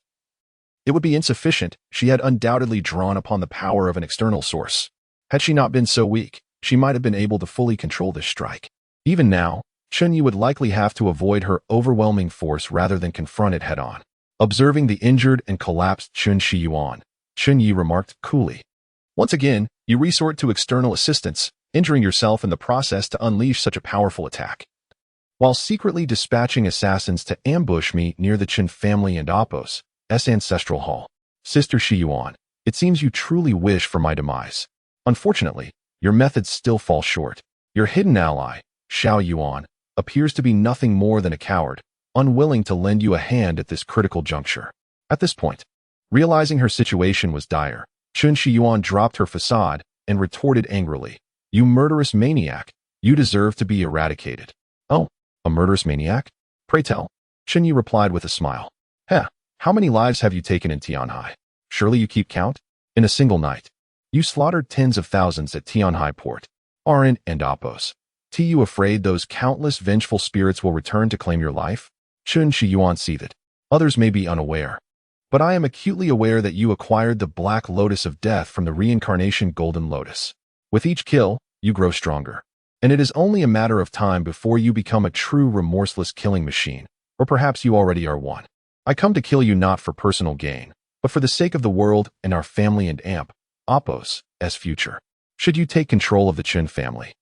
It would be insufficient. She had undoubtedly drawn upon the power of an external source. Had she not been so weak, she might have been able to fully control this strike. Even now, Chen Ye would likely have to avoid her overwhelming force rather than confront it head-on. Observing the injured and collapsed Chen Shiyuan, Chen Ye remarked coolly, "Once again, you resort to external assistance, injuring yourself in the process to unleash such a powerful attack. While secretly dispatching assassins to ambush me near the Chen family and Appo's ancestral hall. Sister Shiyuan, it seems you truly wish for my demise. Unfortunately, your methods still fall short. Your hidden ally, Xiao Yuan, appears to be nothing more than a coward, unwilling to lend you a hand at this critical juncture. At this point, realizing her situation was dire, Chen Yuan dropped her facade and retorted angrily, "You murderous maniac, you deserve to be eradicated." "Oh, a murderous maniac? Pray tell." Chen Ye replied with a smile. "Heh, how many lives have you taken in Tianhai? Surely you keep count? In a single night, you slaughtered tens of thousands at Tianhai port, Aran and Apos. You afraid those countless vengeful spirits will return to claim your life?" Chen Yuan seethed. "Others may be unaware, but I am acutely aware that you acquired the Black Lotus of Death from the reincarnation Golden Lotus. With each kill, you grow stronger, and it is only a matter of time before you become a true remorseless killing machine, or perhaps you already are one. I come to kill you not for personal gain, but for the sake of the world and our family and Apos' future. Should you take control of the Chen family,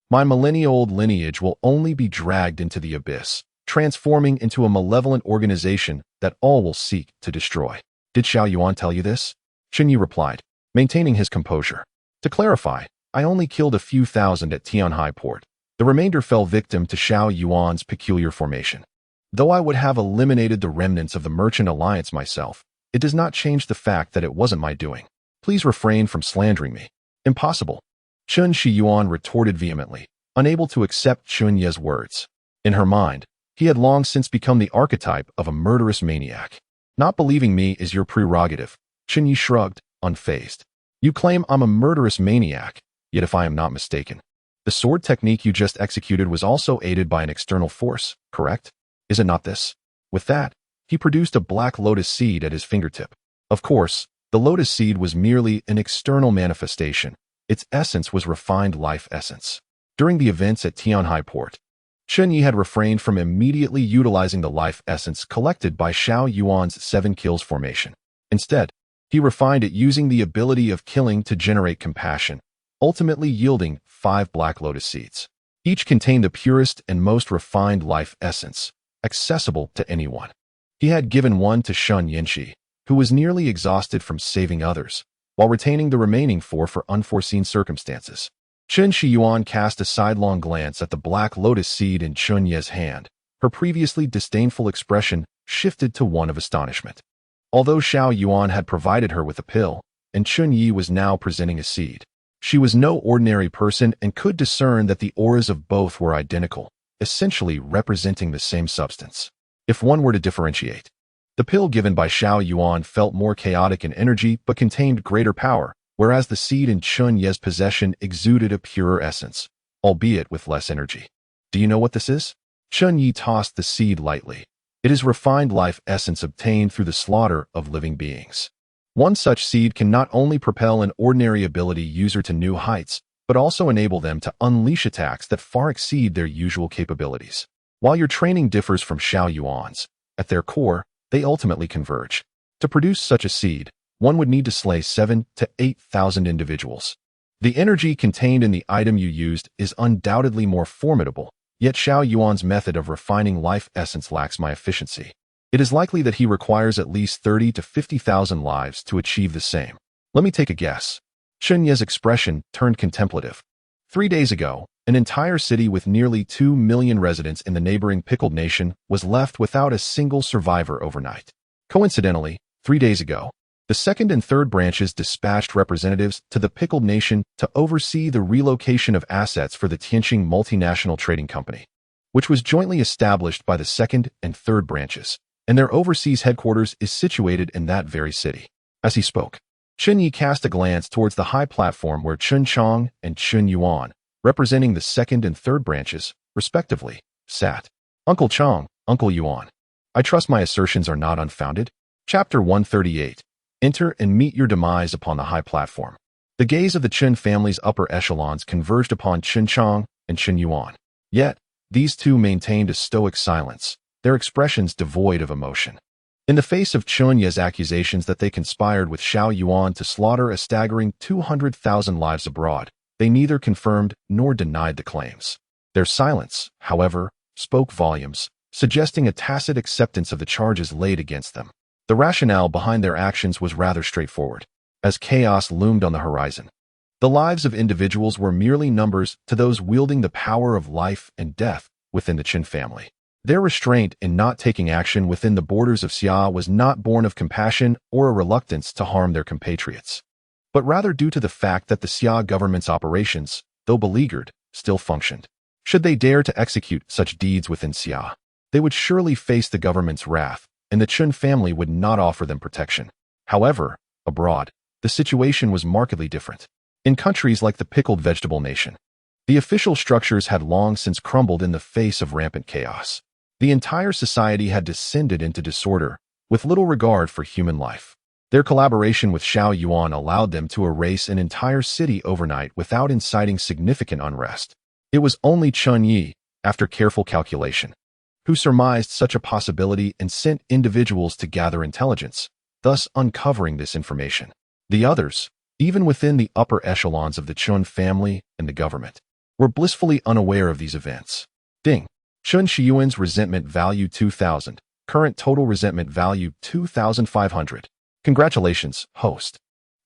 my millennia-old lineage will only be dragged into the abyss, transforming into a malevolent organization that all will seek to destroy." "Did Xiao Yuan tell you this?" Chen Ye replied, maintaining his composure. "To clarify, I only killed a few thousand at Tianhai port. The remainder fell victim to Xiao Yuan's peculiar formation. Though I would have eliminated the remnants of the Merchant Alliance myself, it does not change the fact that it wasn't my doing. Please refrain from slandering me." "Impossible," Chen Yuan retorted vehemently, unable to accept Chen Ye's words. In her mind, he had long since become the archetype of a murderous maniac. "Not believing me is your prerogative," Chen Ye shrugged, unfazed. "You claim I'm a murderous maniac, yet if I am not mistaken, the sword technique you just executed was also aided by an external force, correct? Is it not this?" With that, he produced a black lotus seed at his fingertip. Of course, the lotus seed was merely an external manifestation. Its essence was refined life essence. During the events at Tianhai port, Chen Ye had refrained from immediately utilizing the life essence collected by Xiao Yuan's 7 kills formation. Instead, he refined it using the ability of killing to generate compassion, ultimately yielding 5 black lotus seeds. Each contained the purest and most refined life essence, accessible to anyone. He had given one to Shun Yanxi, who was nearly exhausted from saving others, while retaining the remaining 4 for unforeseen circumstances. Chen Yuan cast a sidelong glance at the black lotus seed in Chen Ye's hand. Her previously disdainful expression shifted to one of astonishment. Although Xiao Yuan had provided her with a pill, and Chen Ye was now presenting a seed, she was no ordinary person and could discern that the auras of both were identical, essentially representing the same substance. If one were to differentiate, the pill given by Xiao Yuan felt more chaotic in energy but contained greater power, whereas the seed in Chen Ye's possession exuded a purer essence, albeit with less energy. "Do you know what this is?" Chen Ye tossed the seed lightly. "It is refined life essence obtained through the slaughter of living beings. One such seed can not only propel an ordinary ability user to new heights, but also enable them to unleash attacks that far exceed their usual capabilities. While your training differs from Xiao Yuan's, at their core, they ultimately converge. To produce such a seed, one would need to slay 7,000 to 8,000 individuals. The energy contained in the item you used is undoubtedly more formidable, yet Xiao Yuan's method of refining life essence lacks my efficiency. It is likely that he requires at least 30,000 to 50,000 lives to achieve the same. Let me take a guess." Chen Ye's expression turned contemplative. 3 days ago, an entire city with nearly 2 million residents in the neighboring Pickled Nation was left without a single survivor overnight. Coincidentally, 3 days ago, the second and third branches dispatched representatives to the Pickled Nation to oversee the relocation of assets for the Tianqing Multinational Trading Company, which was jointly established by the second and third branches, and their overseas headquarters is situated in that very city. As he spoke, Chen Ye cast a glance towards the high platform where Chen Chong and Chen Yuan, representing the second and third branches, respectively, sat. "Uncle Chong, Uncle Yuan, I trust my assertions are not unfounded." Chapter 138. Enter and meet your demise upon the high platform. The gaze of the Chen family's upper echelons converged upon Chen Chong and Chen Yuan. Yet, these two maintained a stoic silence, their expressions devoid of emotion. In the face of Chen Ye's accusations that they conspired with Xiao Yuan to slaughter a staggering 200,000 lives abroad, they neither confirmed nor denied the claims. Their silence, however, spoke volumes, suggesting a tacit acceptance of the charges laid against them. The rationale behind their actions was rather straightforward. As chaos loomed on the horizon, The lives of individuals were merely numbers to those wielding the power of life and death within the Chen family. Their restraint in not taking action within the borders of Xia was not born of compassion or a reluctance to harm their compatriots, but rather due to the fact that the Xia government's operations, though beleaguered, still functioned. Should they dare to execute such deeds within Xia, they would surely face the government's wrath, and the Chen family would not offer them protection. However, abroad, the situation was markedly different. In countries like the pickled vegetable nation, the official structures had long since crumbled in the face of rampant chaos. The entire society had descended into disorder, with little regard for human life. Their collaboration with Xiao Yuan allowed them to erase an entire city overnight without inciting significant unrest. It was only Chen Ye, after careful calculation, who surmised such a possibility and sent individuals to gather intelligence, thus uncovering this information. The others, even within the upper echelons of the Chen family and the government, were blissfully unaware of these events. Ding. Chen Shiyuan's resentment value 2,000. Current total resentment value 2,500. Congratulations, host.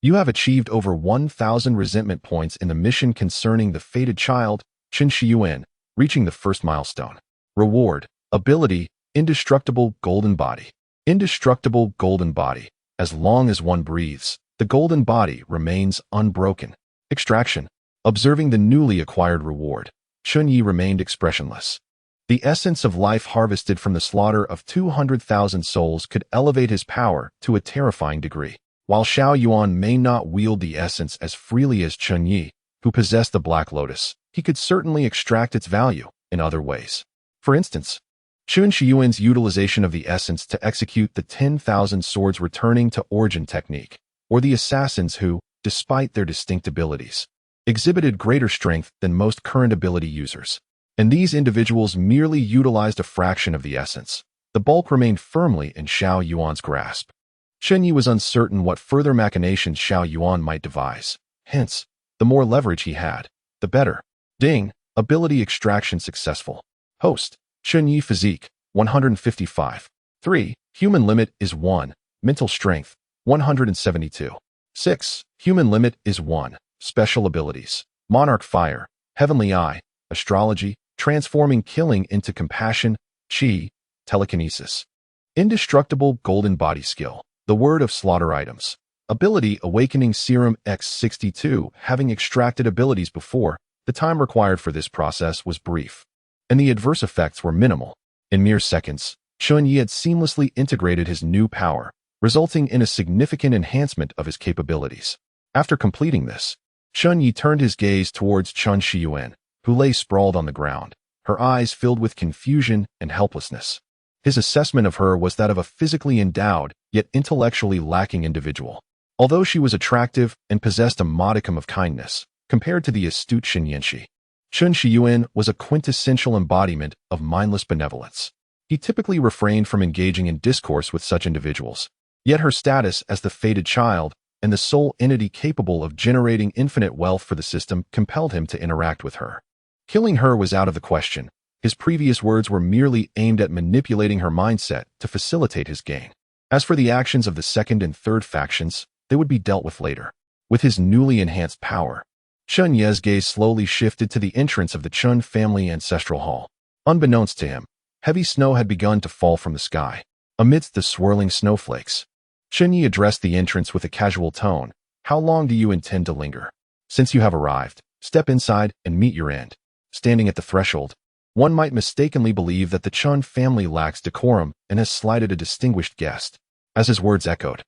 You have achieved over 1,000 resentment points in the mission concerning the fated child, Chen Shiyuan, reaching the first milestone. Reward. Ability. Indestructible golden body. Indestructible golden body. As long as one breathes, the golden body remains unbroken. Extraction. Observing the newly acquired reward, Chen Ye remained expressionless. The essence of life harvested from the slaughter of 200,000 souls could elevate his power to a terrifying degree. While Xiao Yuan may not wield the essence as freely as Chen Ye, who possessed the Black Lotus, he could certainly extract its value in other ways. For instance, Chen Shiyuan's utilization of the essence to execute the 10,000 swords returning to origin technique, or the assassins who, despite their distinct abilities, exhibited greater strength than most current ability users. And these individuals merely utilized a fraction of the essence. The bulk remained firmly in Xiao Yuan's grasp. Chen Ye was uncertain what further machinations Xiao Yuan might devise. Hence, the more leverage he had, the better. Ding. Ability extraction successful. Host. Chen Ye physique, 155. 3. Human limit is 1. Mental strength, 172. 6. Human limit is 1. Special abilities. Monarch fire, heavenly eye, astrology, transforming killing into compassion, chi, telekinesis. Indestructible golden body skill, the word of slaughter items. Ability awakening serum X62. Having extracted abilities before, the time required for this process was brief, and the adverse effects were minimal. In mere seconds, Chen Ye had seamlessly integrated his new power, resulting in a significant enhancement of his capabilities. After completing this, Chen Ye turned his gaze towards Chen Shiyuan, who lay sprawled on the ground, her eyes filled with confusion and helplessness. His assessment of her was that of a physically endowed, yet intellectually lacking individual. Although she was attractive and possessed a modicum of kindness, compared to the astute Chen Yanxi, Chen Shiyuan was a quintessential embodiment of mindless benevolence. He typically refrained from engaging in discourse with such individuals, yet her status as the fated child and the sole entity capable of generating infinite wealth for the system compelled him to interact with her. Killing her was out of the question. His previous words were merely aimed at manipulating her mindset to facilitate his gain. As for the actions of the second and third factions, they would be dealt with later. With his newly enhanced power, Chen Ye's gaze slowly shifted to the entrance of the Chen family ancestral hall. Unbeknownst to him, heavy snow had begun to fall from the sky. Amidst the swirling snowflakes, Chen Ye addressed the entrance with a casual tone. How long do you intend to linger? Since you have arrived, step inside and meet your end. Standing at the threshold, one might mistakenly believe that the Chen family lacks decorum and has slighted a distinguished guest. As his words echoed,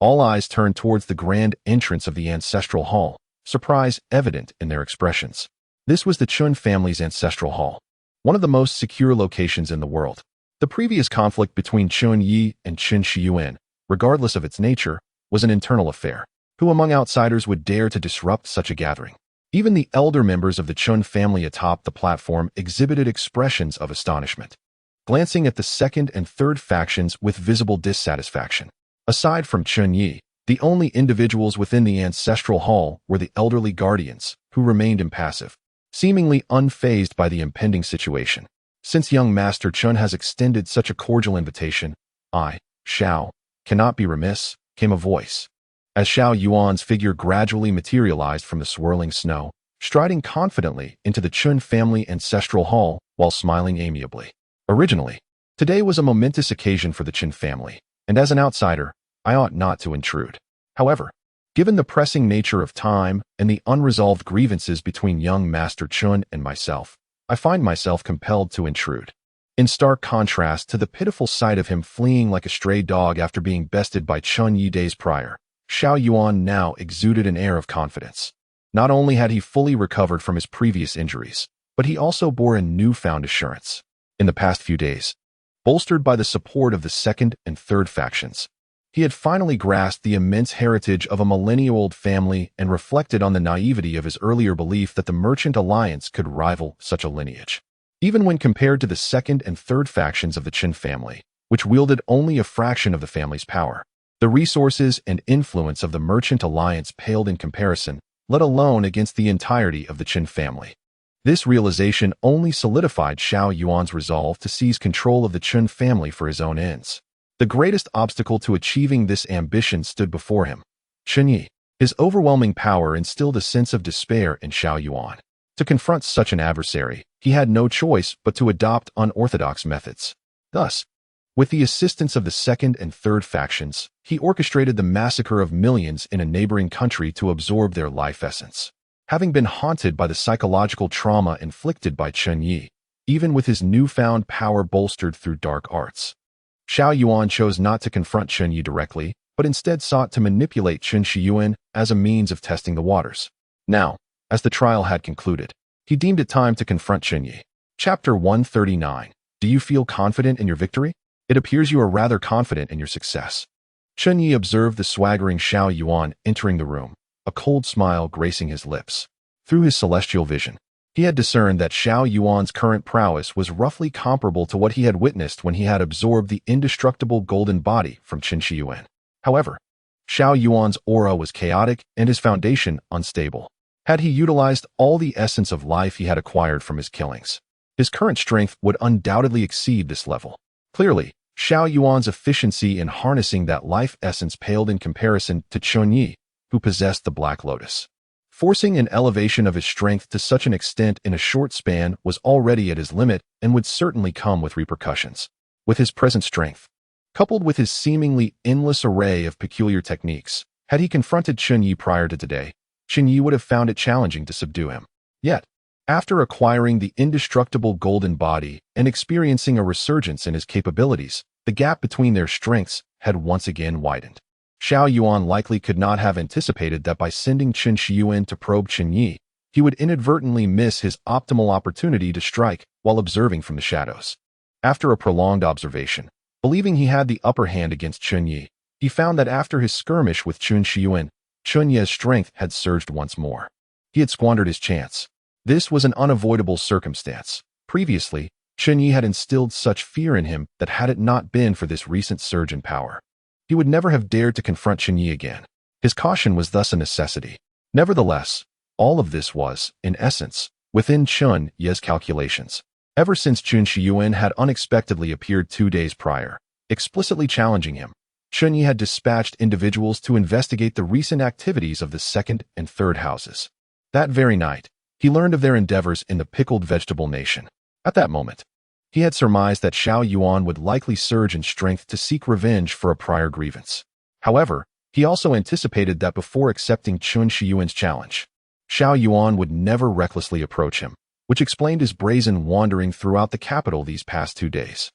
all eyes turned towards the grand entrance of the ancestral hall, surprise evident in their expressions. This was the Chen family's ancestral hall, one of the most secure locations in the world. The previous conflict between Chen Ye and Chen Shiyuan, regardless of its nature, was an internal affair. Who among outsiders would dare to disrupt such a gathering? Even the elder members of the Chen family atop the platform exhibited expressions of astonishment, glancing at the second and third factions with visible dissatisfaction. Aside from Chen Ye, the only individuals within the ancestral hall were the elderly guardians, who remained impassive, seemingly unfazed by the impending situation. Since young Master Chen has extended such a cordial invitation, I, Xiao, cannot be remiss, came a voice. as Xiao Yuan's figure gradually materialized from the swirling snow, striding confidently into the Chen family ancestral hall while smiling amiably. Originally, today was a momentous occasion for the Chen family, and as an outsider, I ought not to intrude. However, given the pressing nature of time and the unresolved grievances between young Master Chen and myself, I find myself compelled to intrude. In stark contrast to the pitiful sight of him fleeing like a stray dog after being bested by Chen Ye days prior, Xiao Yuan now exuded an air of confidence. Not only had he fully recovered from his previous injuries, but he also bore a newfound assurance. In the past few days, bolstered by the support of the second and third factions, he had finally grasped the immense heritage of a millennia-old family and reflected on the naivety of his earlier belief that the Merchant Alliance could rival such a lineage. Even when compared to the second and third factions of the Chen family, which wielded only a fraction of the family's power, the resources and influence of the Merchant Alliance paled in comparison, let alone against the entirety of the Chen family. This realization only solidified Xiao Yuan's resolve to seize control of the Chen family for his own ends. The greatest obstacle to achieving this ambition stood before him: Chen Ye. His overwhelming power instilled a sense of despair in Xiao Yuan. To confront such an adversary, he had no choice but to adopt unorthodox methods. Thus, with the assistance of the second and third factions, he orchestrated the massacre of millions in a neighboring country to absorb their life essence. Having been haunted by the psychological trauma inflicted by Chen Ye, even with his newfound power bolstered through dark arts, Xiao Yuan chose not to confront Chen Ye directly, but instead sought to manipulate Chen Shiyuan as a means of testing the waters. Now, as the trial had concluded, he deemed it time to confront Chen Ye. Chapter 139. Do you feel confident in your victory? It appears you are rather confident in your success. Chen Ye observed the swaggering Xiao Yuan entering the room, a cold smile gracing his lips. Through his celestial vision, he had discerned that Xiao Yuan's current prowess was roughly comparable to what he had witnessed when he had absorbed the indestructible golden body from Chen Shiyuan. However, Xiao Yuan's aura was chaotic and his foundation unstable. Had he utilized all the essence of life he had acquired from his killings, his current strength would undoubtedly exceed this level. Clearly, Xiao Yuan's efficiency in harnessing that life essence paled in comparison to Chen Ye, who possessed the Black Lotus. Forcing an elevation of his strength to such an extent in a short span was already at his limit and would certainly come with repercussions. With his present strength, coupled with his seemingly endless array of peculiar techniques, had he confronted Chen Ye prior to today, Chen Ye would have found it challenging to subdue him. Yet, after acquiring the indestructible golden body and experiencing a resurgence in his capabilities, the gap between their strengths had once again widened. Xiao Yuan likely could not have anticipated that by sending Chen Shiyuan to probe Chen Ye, he would inadvertently miss his optimal opportunity to strike while observing from the shadows. After a prolonged observation, believing he had the upper hand against Chen Ye, he found that after his skirmish with Chen Shiyuan, Chen Ye's strength had surged once more. He had squandered his chance. This was an unavoidable circumstance. Previously, Chen Ye had instilled such fear in him that had it not been for this recent surge in power, he would never have dared to confront Chen Ye again. His caution was thus a necessity. Nevertheless, all of this was, in essence, within Chen Ye's calculations. Ever since Chen Shiyuan had unexpectedly appeared 2 days prior, explicitly challenging him, Chen Ye had dispatched individuals to investigate the recent activities of the second and third houses. That very night, he learned of their endeavors in the pickled vegetable nation. At that moment, he had surmised that Xiao Yuan would likely surge in strength to seek revenge for a prior grievance. However, he also anticipated that before accepting Chen Shiyuan's challenge, Xiao Yuan would never recklessly approach him, which explained his brazen wandering throughout the capital these past 2 days.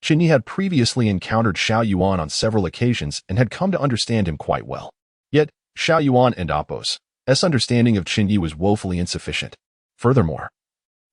Chen Ye had previously encountered Xiao Yuan on several occasions and had come to understand him quite well. Yet, Xiao Yuan and Appo's understanding of Chen Ye was woefully insufficient. Furthermore,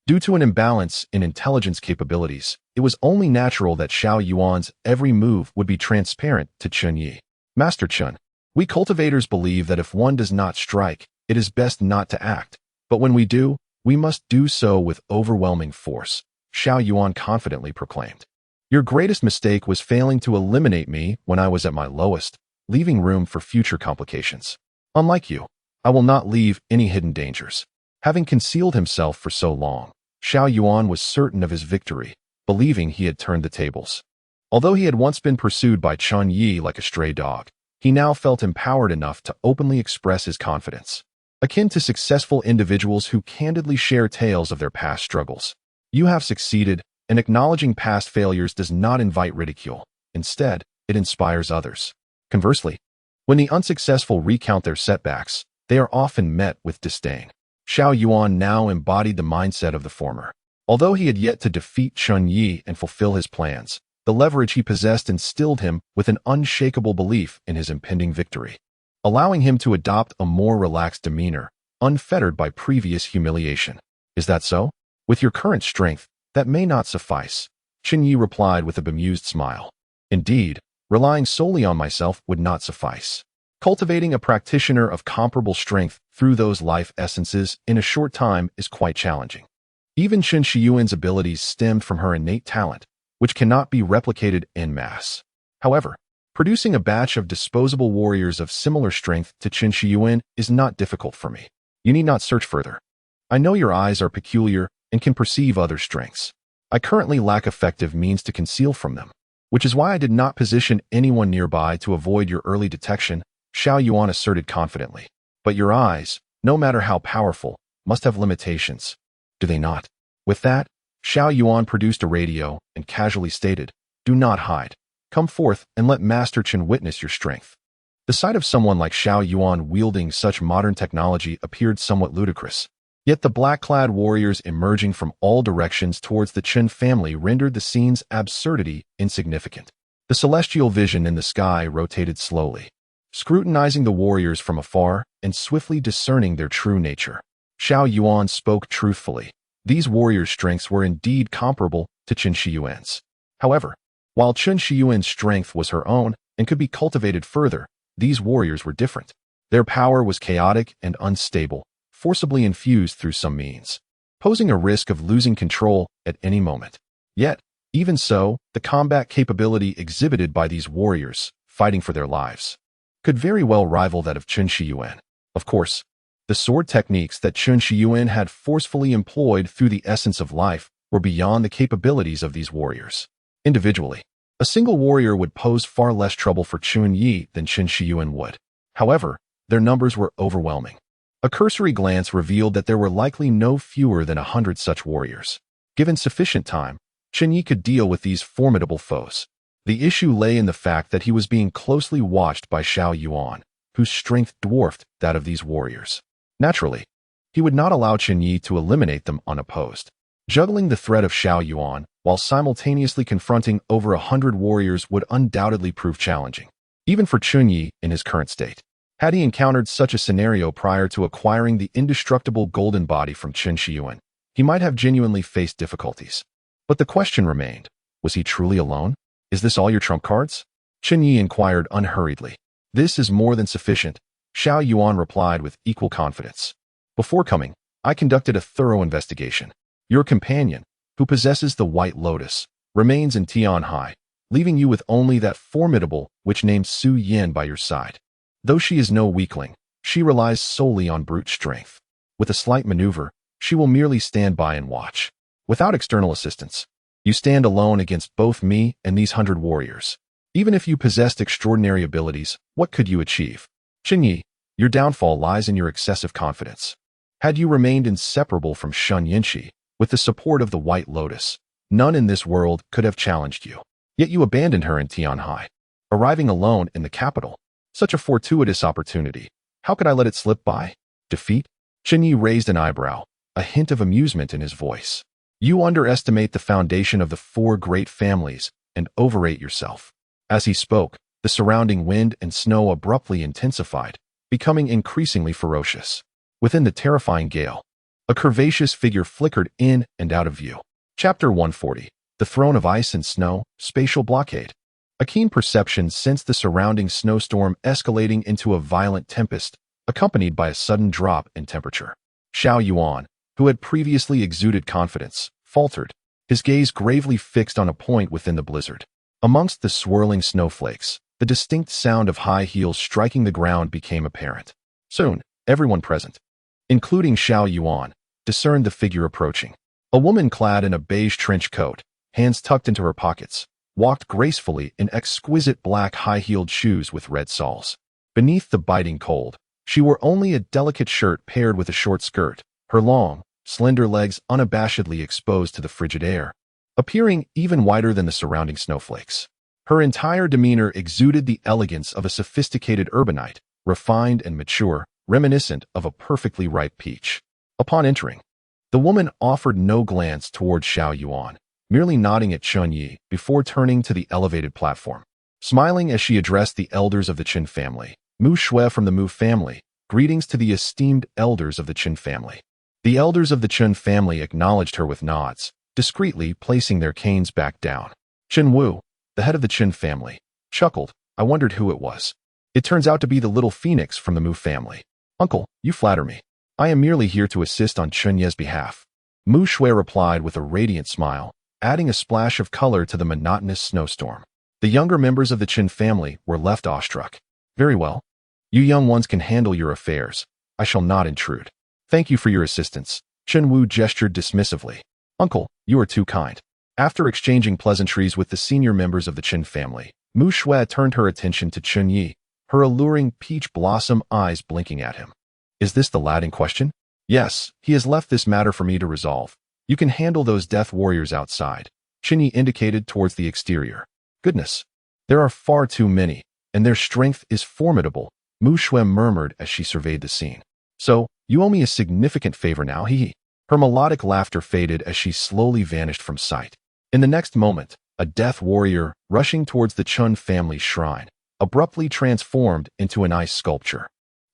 due to an imbalance in intelligence capabilities, it was only natural that Xiao Yuan's every move would be transparent to Chen Ye. Master Chen, we cultivators believe that if one does not strike, it is best not to act, but when we do, we must do so with overwhelming force, Xiao Yuan confidently proclaimed. Your greatest mistake was failing to eliminate me when I was at my lowest, leaving room for future complications. Unlike you, I will not leave any hidden dangers. Having concealed himself for so long, Xiao Yuan was certain of his victory, believing he had turned the tables. Although he had once been pursued by Chen Ye like a stray dog, He now felt empowered enough to openly express his confidence, akin to successful individuals who candidly share tales of their past struggles. You have succeeded, and acknowledging past failures does not invite ridicule. Instead, it inspires others. Conversely, when the unsuccessful recount their setbacks, they are often met with disdain. Xiao Yuan now embodied the mindset of the former. Although he had yet to defeat Chen Ye and fulfill his plans, the leverage he possessed instilled him with an unshakable belief in his impending victory, allowing him to adopt a more relaxed demeanor, unfettered by previous humiliation. Is that so? With your current strength, that may not suffice, Chen Ye replied with a bemused smile. Indeed, relying solely on myself would not suffice. Cultivating a practitioner of comparable strength through those life essences in a short time is quite challenging. Even Chen Shiyuan's abilities stemmed from her innate talent, which cannot be replicated en masse. However, producing a batch of disposable warriors of similar strength to Chen Shiyuan is not difficult for me. You need not search further. I know your eyes are peculiar and can perceive other strengths. I currently lack effective means to conceal from them, which is why I did not position anyone nearby to avoid your early detection, Xiao Yuan asserted confidently. But your eyes, no matter how powerful, must have limitations. Do they not? With that, Xiao Yuan produced a radio and casually stated, "Do not hide. Come forth and let Master Chen witness your strength." The sight of someone like Xiao Yuan wielding such modern technology appeared somewhat ludicrous. Yet the black-clad warriors emerging from all directions towards the Chen family rendered the scene's absurdity insignificant. The celestial vision in the sky rotated slowly, scrutinizing the warriors from afar and swiftly discerning their true nature. Xiao Yuan spoke truthfully. These warriors' strengths were indeed comparable to Chen Shiyuan's. However, while Chen Shiyuan's strength was her own and could be cultivated further, these warriors were different. Their power was chaotic and unstable, forcibly infused through some means, posing a risk of losing control at any moment. Yet, even so, the combat capability exhibited by these warriors, fighting for their lives, could very well rival that of Chen Shiyuan. Of course, the sword techniques that Chen Shiyuan had forcefully employed through the essence of life were beyond the capabilities of these warriors. Individually, a single warrior would pose far less trouble for Chen Ye than Chen Shiyuan would. However, their numbers were overwhelming. A cursory glance revealed that there were likely no fewer than 100 such warriors. Given sufficient time, Chen Ye could deal with these formidable foes. The issue lay in the fact that he was being closely watched by Xiao Yuan, whose strength dwarfed that of these warriors. Naturally, he would not allow Chen Ye to eliminate them unopposed. Juggling the threat of Xiao Yuan while simultaneously confronting over 100 warriors would undoubtedly prove challenging, even for Chen Ye in his current state. Had he encountered such a scenario prior to acquiring the indestructible golden body from Chen Shiyuan, he might have genuinely faced difficulties. But the question remained, was he truly alone? Is this all your trump cards? Chen Ye inquired unhurriedly. This is more than sufficient, Xiao Yuan replied with equal confidence. Before coming, I conducted a thorough investigation. Your companion, who possesses the White Lotus, remains in Tianhai, leaving you with only that formidable witch named Su Yin by your side. Though she is no weakling, she relies solely on brute strength. With a slight maneuver, she will merely stand by and watch. Without external assistance, you stand alone against both me and these 100 warriors. Even if you possessed extraordinary abilities, what could you achieve? Chen Ye, your downfall lies in your excessive confidence. Had you remained inseparable from Shun Yinshi, with the support of the White Lotus, none in this world could have challenged you. Yet you abandoned her in Tianhai, arriving alone in the capital. Such a fortuitous opportunity. How could I let it slip by? Defeat? Chen Ye raised an eyebrow, a hint of amusement in his voice. You underestimate the foundation of the 4 great families and overrate yourself. As he spoke, the surrounding wind and snow abruptly intensified, becoming increasingly ferocious. Within the terrifying gale, a curvaceous figure flickered in and out of view. Chapter 140. The Throne of Ice and Snow, Spatial Blockade. A keen perception sensed the surrounding snowstorm escalating into a violent tempest, accompanied by a sudden drop in temperature. Xiao Yuan, who had previously exuded confidence, faltered, his gaze gravely fixed on a point within the blizzard. Amongst the swirling snowflakes, the distinct sound of high heels striking the ground became apparent. Soon, everyone present, including Xiao Yuan, discerned the figure approaching. A woman clad in a beige trench coat, hands tucked into her pockets, walked gracefully in exquisite black high-heeled shoes with red soles. Beneath the biting cold, she wore only a delicate shirt paired with a short skirt, her long, slender legs unabashedly exposed to the frigid air, appearing even whiter than the surrounding snowflakes. Her entire demeanor exuded the elegance of a sophisticated urbanite, refined and mature, reminiscent of a perfectly ripe peach. Upon entering, the woman offered no glance toward Xiao Yuan, merely nodding at Chen Ye before turning to the elevated platform. Smiling as she addressed the elders of the Chen family, Mu Shui from the Mu family, greetings to the esteemed elders of the Chen family. The elders of the Chen family acknowledged her with nods, discreetly placing their canes back down. Chen Wu, the head of the Chen family, chuckled. I wondered who it was. It turns out to be the little phoenix from the Mu family. Uncle, you flatter me. I am merely here to assist on Chen Ye's behalf. Mu Shui replied with a radiant smile, adding a splash of color to the monotonous snowstorm. The younger members of the Chen family were left awestruck. Very well. You young ones can handle your affairs. I shall not intrude. Thank you for your assistance. Chen Wu gestured dismissively. Uncle, you are too kind. After exchanging pleasantries with the senior members of the Chen family, Mu Shui turned her attention to Chen Ye, her alluring peach blossom eyes blinking at him. Is this the lad in question? Yes, he has left this matter for me to resolve. You can handle those death warriors outside. Chen Ye indicated towards the exterior. Goodness, there are far too many, and their strength is formidable, Mu Shui murmured as she surveyed the scene. So, you owe me a significant favor now, hee. Her melodic laughter faded as she slowly vanished from sight. In the next moment, a death warrior, rushing towards the Chen family shrine, abruptly transformed into an ice sculpture.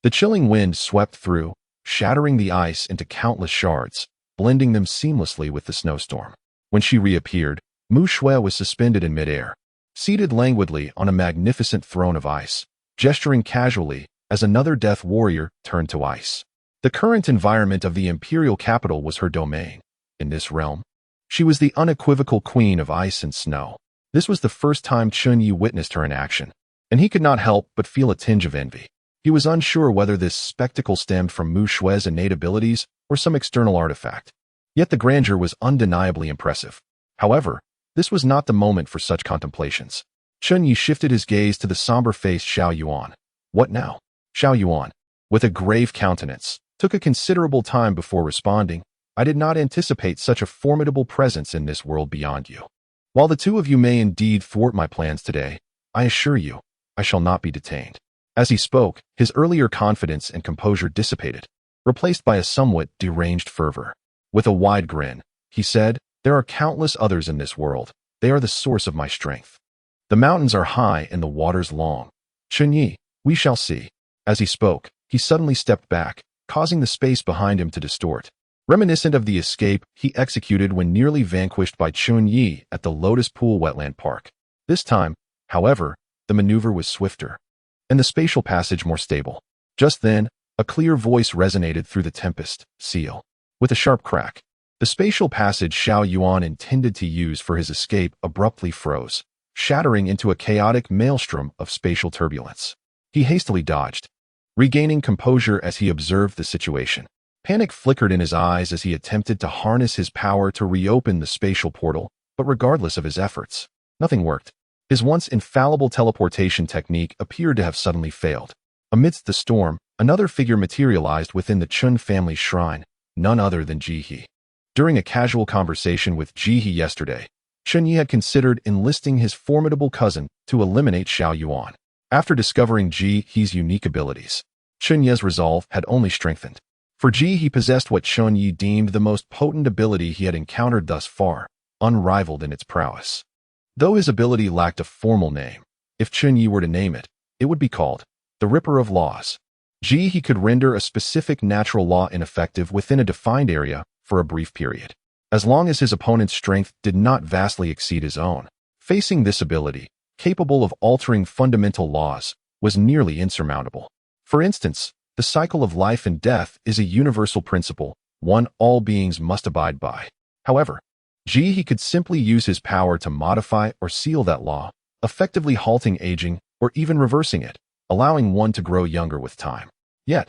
The chilling wind swept through, shattering the ice into countless shards, blending them seamlessly with the snowstorm. When she reappeared, Mu Shui was suspended in midair, seated languidly on a magnificent throne of ice, gesturing casually as another death warrior turned to ice. The current environment of the imperial capital was her domain. In this realm, she was the unequivocal queen of ice and snow. This was the first time Chen Ye witnessed her in action, and he could not help but feel a tinge of envy. He was unsure whether this spectacle stemmed from Mu Shui's innate abilities or some external artifact. Yet the grandeur was undeniably impressive. However, this was not the moment for such contemplations. Chen Ye shifted his gaze to the somber-faced Xiao Yuan. What now? Xiao Yuan, with a grave countenance, took a considerable time before responding. I did not anticipate such a formidable presence in this world beyond you. While the two of you may indeed thwart my plans today, I assure you, I shall not be detained. As he spoke, his earlier confidence and composure dissipated, replaced by a somewhat deranged fervor. With a wide grin, he said, there are countless others in this world. They are the source of my strength. The mountains are high and the waters long. Chen Ye, we shall see. As he spoke, he suddenly stepped back, causing the space behind him to distort. Reminiscent of the escape he executed when nearly vanquished by Chen Ye at the Lotus Pool Wetland Park. This time, however, the maneuver was swifter, and the spatial passage more stable. Just then, a clear voice resonated through the tempest, seal. With a sharp crack, the spatial passage Xiao Yuan intended to use for his escape abruptly froze, shattering into a chaotic maelstrom of spatial turbulence. He hastily dodged, regaining composure as he observed the situation. Panic flickered in his eyes as he attempted to harness his power to reopen the spatial portal, but regardless of his efforts, nothing worked. His once infallible teleportation technique appeared to have suddenly failed. Amidst the storm, another figure materialized within the Chen family shrine, none other than Ji He. During a casual conversation with Ji He yesterday, Chen Ye had considered enlisting his formidable cousin to eliminate Xiao Yuan. After discovering Ji He's unique abilities, Chen Ye's resolve had only strengthened. For Ji He possessed what Chen Ye deemed the most potent ability he had encountered thus far, unrivaled in its prowess. Though his ability lacked a formal name, if Chen Ye were to name it, it would be called the Ripper of Laws. Ji He could render a specific natural law ineffective within a defined area for a brief period, as long as his opponent's strength did not vastly exceed his own. Facing this ability, capable of altering fundamental laws, was nearly insurmountable. For instance, the cycle of life and death is a universal principle, one all beings must abide by. However, Ji He could simply use his power to modify or seal that law, effectively halting aging or even reversing it, allowing one to grow younger with time. Yet,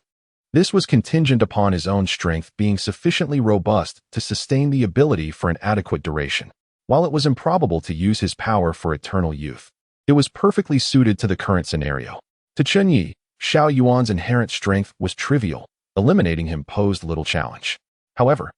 this was contingent upon his own strength being sufficiently robust to sustain the ability for an adequate duration. While it was improbable to use his power for eternal youth, it was perfectly suited to the current scenario. To Chen Ye, Xiao Yuan's inherent strength was trivial. Eliminating him posed little challenge. However,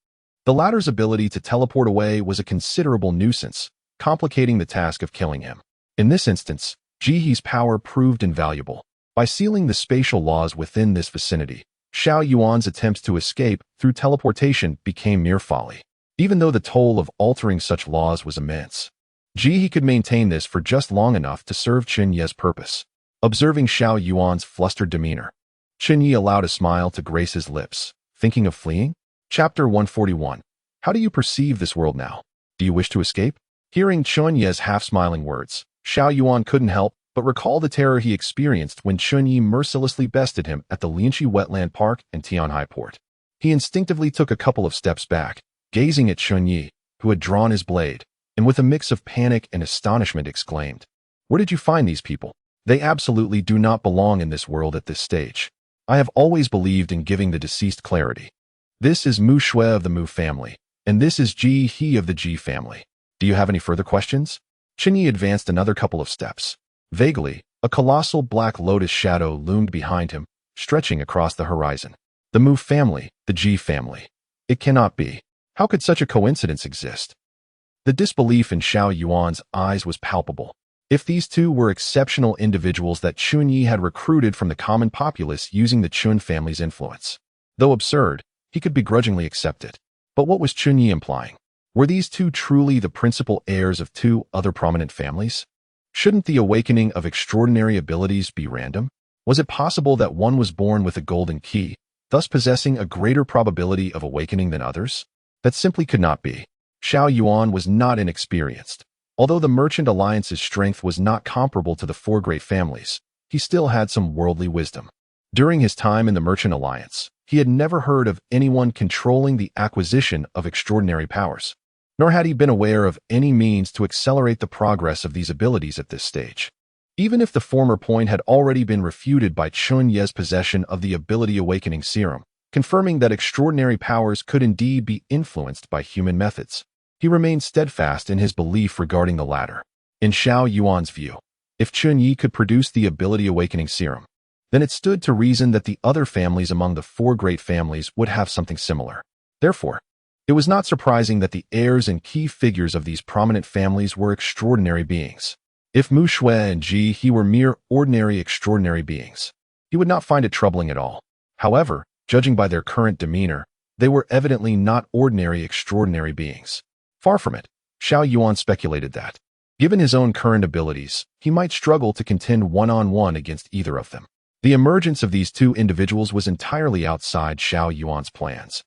the latter's ability to teleport away was a considerable nuisance, complicating the task of killing him. In this instance, Jihe's power proved invaluable. By sealing the spatial laws within this vicinity, Xiao Yuan's attempts to escape through teleportation became mere folly. Even though the toll of altering such laws was immense, Jihe could maintain this for just long enough to serve Chen Ye's purpose. Observing Xiao Yuan's flustered demeanor, Chen Ye allowed a smile to grace his lips. Thinking of fleeing? Chapter 141. How do you perceive this world now? Do you wish to escape? Hearing Chen Ye's half-smiling words, Xiao Yuan couldn't help but recall the terror he experienced when Chen Ye mercilessly bested him at the Lianxi Wetland Park and Tianhai Port. He instinctively took a couple of steps back, gazing at Chen Ye, who had drawn his blade, and with a mix of panic and astonishment exclaimed, "Where did you find these people? They absolutely do not belong in this world at this stage. I have always believed in giving the deceased clarity. This is Mu Shui of the Mu family, and this is Ji He of the Ji family. Do you have any further questions?" Chen Ye advanced another couple of steps. Vaguely, a colossal black lotus shadow loomed behind him, stretching across the horizon. The Mu family, the Ji family. It cannot be. How could such a coincidence exist? The disbelief in Xiao Yuan's eyes was palpable. If these two were exceptional individuals that Chen Ye had recruited from the common populace using the Chen family's influence. Though absurd, he could begrudgingly accept it. But what was Chen Ye implying? Were these two truly the principal heirs of two other prominent families? Shouldn't the awakening of extraordinary abilities be random? Was it possible that one was born with a golden key, thus possessing a greater probability of awakening than others? That simply could not be. Xiao Yuan was not inexperienced. Although the Merchant Alliance's strength was not comparable to the four great families, he still had some worldly wisdom. During his time in the Merchant Alliance, he had never heard of anyone controlling the acquisition of extraordinary powers, nor had he been aware of any means to accelerate the progress of these abilities at this stage. Even if the former point had already been refuted by Chen Ye's possession of the Ability Awakening Serum, confirming that extraordinary powers could indeed be influenced by human methods, he remained steadfast in his belief regarding the latter. In Xiao Yuan's view, if Chen Ye could produce the Ability Awakening Serum, then it stood to reason that the other families among the four great families would have something similar. Therefore, it was not surprising that the heirs and key figures of these prominent families were extraordinary beings. If Mu Shui and Ji He were mere ordinary extraordinary beings, he would not find it troubling at all. However, judging by their current demeanor, they were evidently not ordinary extraordinary beings. Far from it, Xiao Yuan speculated that, given his own current abilities, he might struggle to contend one-on-one against either of them. The emergence of these two individuals was entirely outside Xiao Yuan's plans,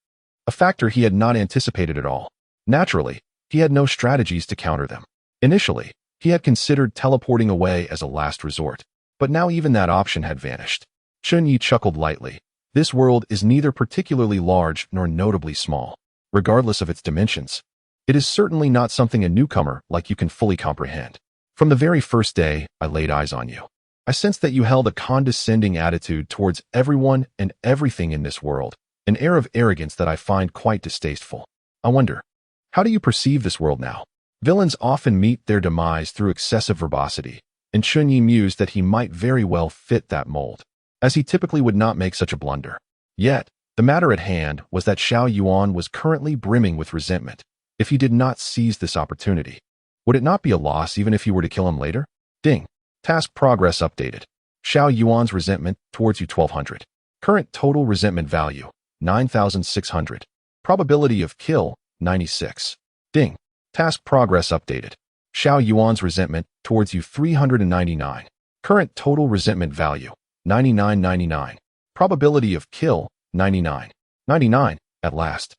a factor he had not anticipated at all. Naturally, he had no strategies to counter them. Initially, he had considered teleporting away as a last resort, but now even that option had vanished. Chen Ye chuckled lightly. This world is neither particularly large nor notably small. Regardless of its dimensions, it is certainly not something a newcomer like you can fully comprehend. From the very first day I laid eyes on you, I sensed that you held a condescending attitude towards everyone and everything in this world, an air of arrogance that I find quite distasteful. I wonder, how do you perceive this world now? Villains often meet their demise through excessive verbosity, and Chen Ye mused that he might very well fit that mold, as he typically would not make such a blunder. Yet, the matter at hand was that Xiao Yuan was currently brimming with resentment. If he did not seize this opportunity, would it not be a loss even if he were to kill him later? Ding. Task progress updated. Xiao Yuan's resentment towards you 1200. Current total resentment value, 9,600. Probability of kill, 96. Ding. Task progress updated. Xiao Yuan's resentment towards you 399. Current total resentment value, 99.99. Probability of kill, 99. 99, at last.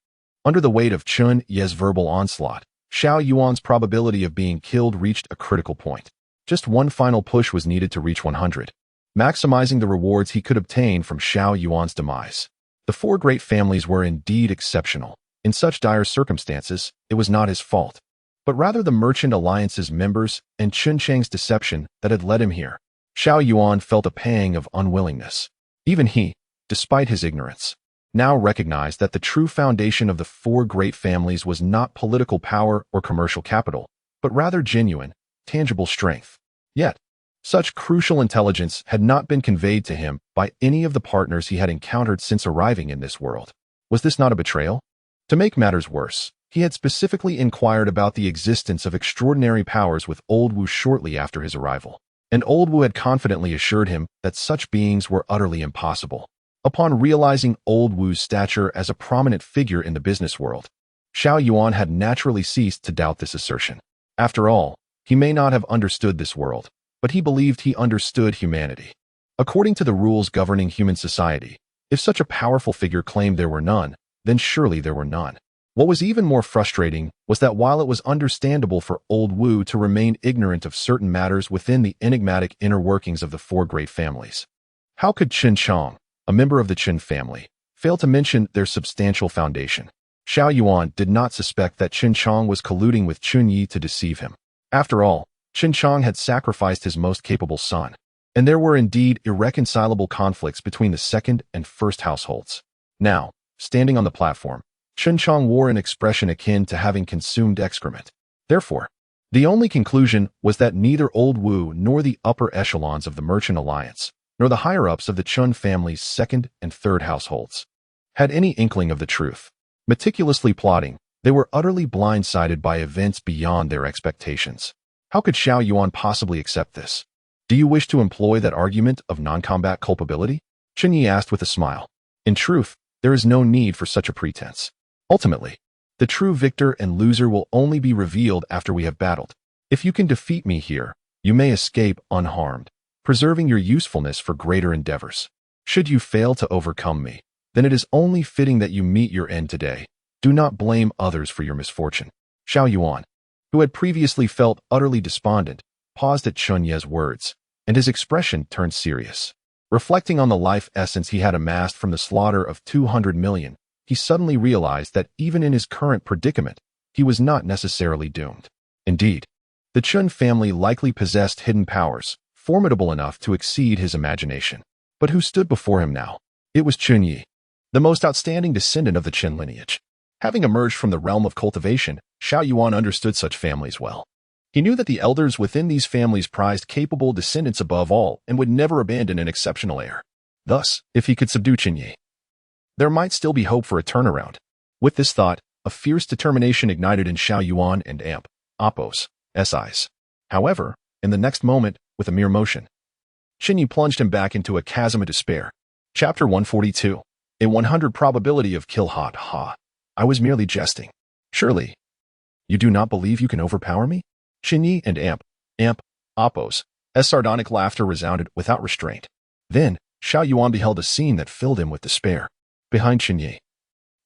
Under the weight of Chen Ye's verbal onslaught, Xiao Yuan's probability of being killed reached a critical point. Just one final push was needed to reach 100, maximizing the rewards he could obtain from Xiao Yuan's demise. The four great families were indeed exceptional. In such dire circumstances, it was not his fault, but rather the Merchant Alliance's members and Chen Chang's deception that had led him here. Xiao Yuan felt a pang of unwillingness. Even he, despite his ignorance, now recognized that the true foundation of the four great families was not political power or commercial capital, but rather genuine, tangible strength. Yet, such crucial intelligence had not been conveyed to him by any of the partners he had encountered since arriving in this world. Was this not a betrayal? To make matters worse, he had specifically inquired about the existence of extraordinary powers with Old Wu shortly after his arrival, and Old Wu had confidently assured him that such beings were utterly impossible. Upon realizing Old Wu's stature as a prominent figure in the business world, Xiao Yuan had naturally ceased to doubt this assertion. After all, he may not have understood this world, but he believed he understood humanity. According to the rules governing human society, if such a powerful figure claimed there were none, then surely there were none. What was even more frustrating was that while it was understandable for Old Wu to remain ignorant of certain matters within the enigmatic inner workings of the four great families, how could Chen Chong, a member of the Chen family, fail to mention their substantial foundation? Xiao Yuan did not suspect that Chen Chong was colluding with Chen Ye to deceive him. After all, Chen Chong had sacrificed his most capable son, and there were indeed irreconcilable conflicts between the second and first households. Now, standing on the platform, Chen Chong wore an expression akin to having consumed excrement. Therefore, the only conclusion was that neither Old Wu nor the upper echelons of the Merchant Alliance, nor the higher-ups of the Chen family's second and third households, had any inkling of the truth. Meticulously plotting, they were utterly blindsided by events beyond their expectations. How could Xiao Yuan possibly accept this? Do you wish to employ that argument of non-combat culpability? Chen Ye asked with a smile. In truth, there is no need for such a pretense. Ultimately, the true victor and loser will only be revealed after we have battled. If you can defeat me here, you may escape unharmed, preserving your usefulness for greater endeavors. Should you fail to overcome me, then it is only fitting that you meet your end today. Do not blame others for your misfortune. Xiao Yuan, who had previously felt utterly despondent, paused at Chen Ye's words, and his expression turned serious. Reflecting on the life essence he had amassed from the slaughter of 200 million, he suddenly realized that even in his current predicament, he was not necessarily doomed. Indeed, the Chen family likely possessed hidden powers, formidable enough to exceed his imagination. But who stood before him now? It was Chen Ye, the most outstanding descendant of the Chen lineage. Having emerged from the realm of cultivation, Xiao Yuan understood such families well. He knew that the elders within these families prized capable descendants above all and would never abandon an exceptional heir. Thus, if he could subdue Chen Ye, there might still be hope for a turnaround. With this thought, a fierce determination ignited in Xiao Yuan and Appo's eyes. However, in the next moment, with a mere motion, Chen Ye plunged him back into a chasm of despair. Chapter 142. A 100 probability of kill. I was merely jesting. Surely, you do not believe you can overpower me? Chen Ye and Appo's sardonic laughter resounded without restraint. Then, Xiao Yuan beheld a scene that filled him with despair. Behind Chen Ye,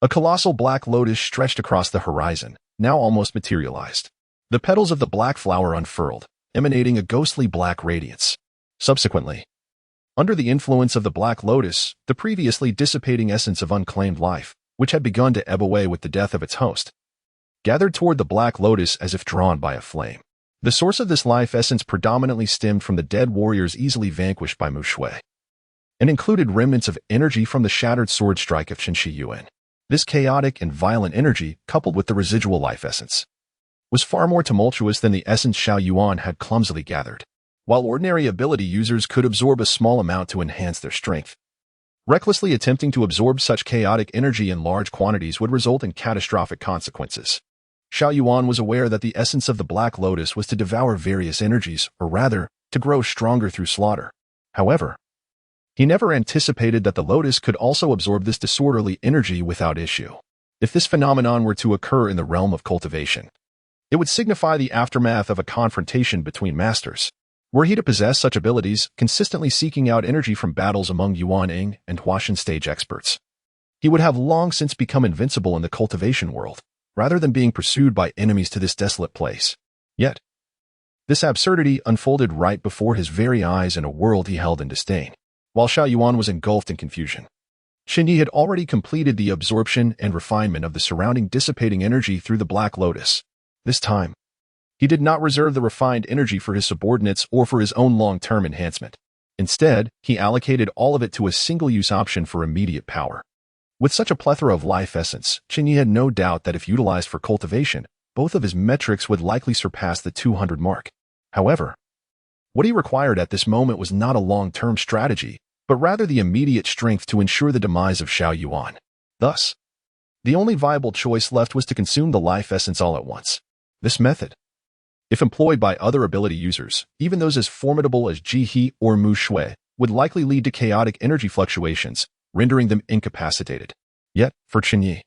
a colossal black lotus stretched across the horizon, now almost materialized. The petals of the black flower unfurled, emanating a ghostly black radiance. Subsequently, under the influence of the black lotus, the previously dissipating essence of unclaimed life, which had begun to ebb away with the death of its host, gathered toward the black lotus as if drawn by a flame. The source of this life essence predominantly stemmed from the dead warriors easily vanquished by Mu Shui, and included remnants of energy from the shattered sword strike of Chen Shiyuan. This chaotic and violent energy, coupled with the residual life essence, was far more tumultuous than the essence Xiao Yuan had clumsily gathered. While ordinary ability users could absorb a small amount to enhance their strength, recklessly attempting to absorb such chaotic energy in large quantities would result in catastrophic consequences. Xiao Yuan was aware that the essence of the Black Lotus was to devour various energies, or rather, to grow stronger through slaughter. However, he never anticipated that the lotus could also absorb this disorderly energy without issue. If this phenomenon were to occur in the realm of cultivation, it would signify the aftermath of a confrontation between masters. Were he to possess such abilities, consistently seeking out energy from battles among Yuan-Ing and Huashan stage experts, he would have long since become invincible in the cultivation world, rather than being pursued by enemies to this desolate place. Yet, this absurdity unfolded right before his very eyes in a world he held in disdain. While Xiao Yuan was engulfed in confusion, Chen Ye had already completed the absorption and refinement of the surrounding dissipating energy through the Black Lotus. This time, he did not reserve the refined energy for his subordinates or for his own long-term enhancement. Instead, he allocated all of it to a single-use option for immediate power. With such a plethora of life essence, Chen Ye had no doubt that if utilized for cultivation, both of his metrics would likely surpass the 200 mark. However, what he required at this moment was not a long-term strategy, but rather the immediate strength to ensure the demise of Xiao Yuan. Thus, the only viable choice left was to consume the life essence all at once. This method, if employed by other ability users, even those as formidable as Ji He or Mu Shui, would likely lead to chaotic energy fluctuations, rendering them incapacitated. Yet, for Chen Ye,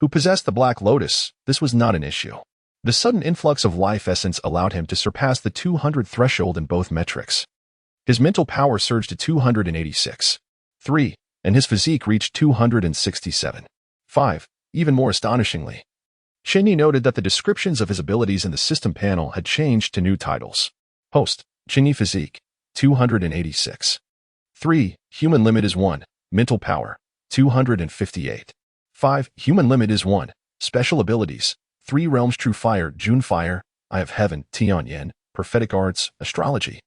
who possessed the Black Lotus, this was not an issue. The sudden influx of life essence allowed him to surpass the 200 threshold in both metrics. His mental power surged to 286. 3, and his physique reached 267. 5. Even more astonishingly, Chen Ye noted that the descriptions of his abilities in the system panel had changed to new titles. Host, Chen Ye Physique, 286. 3. Human limit is 1. Mental power, 258. 5. Human limit is 1. Special abilities, 3 realms True Fire, June Fire, Eye of Heaven, Tian Yen, Prophetic Arts, Astrology.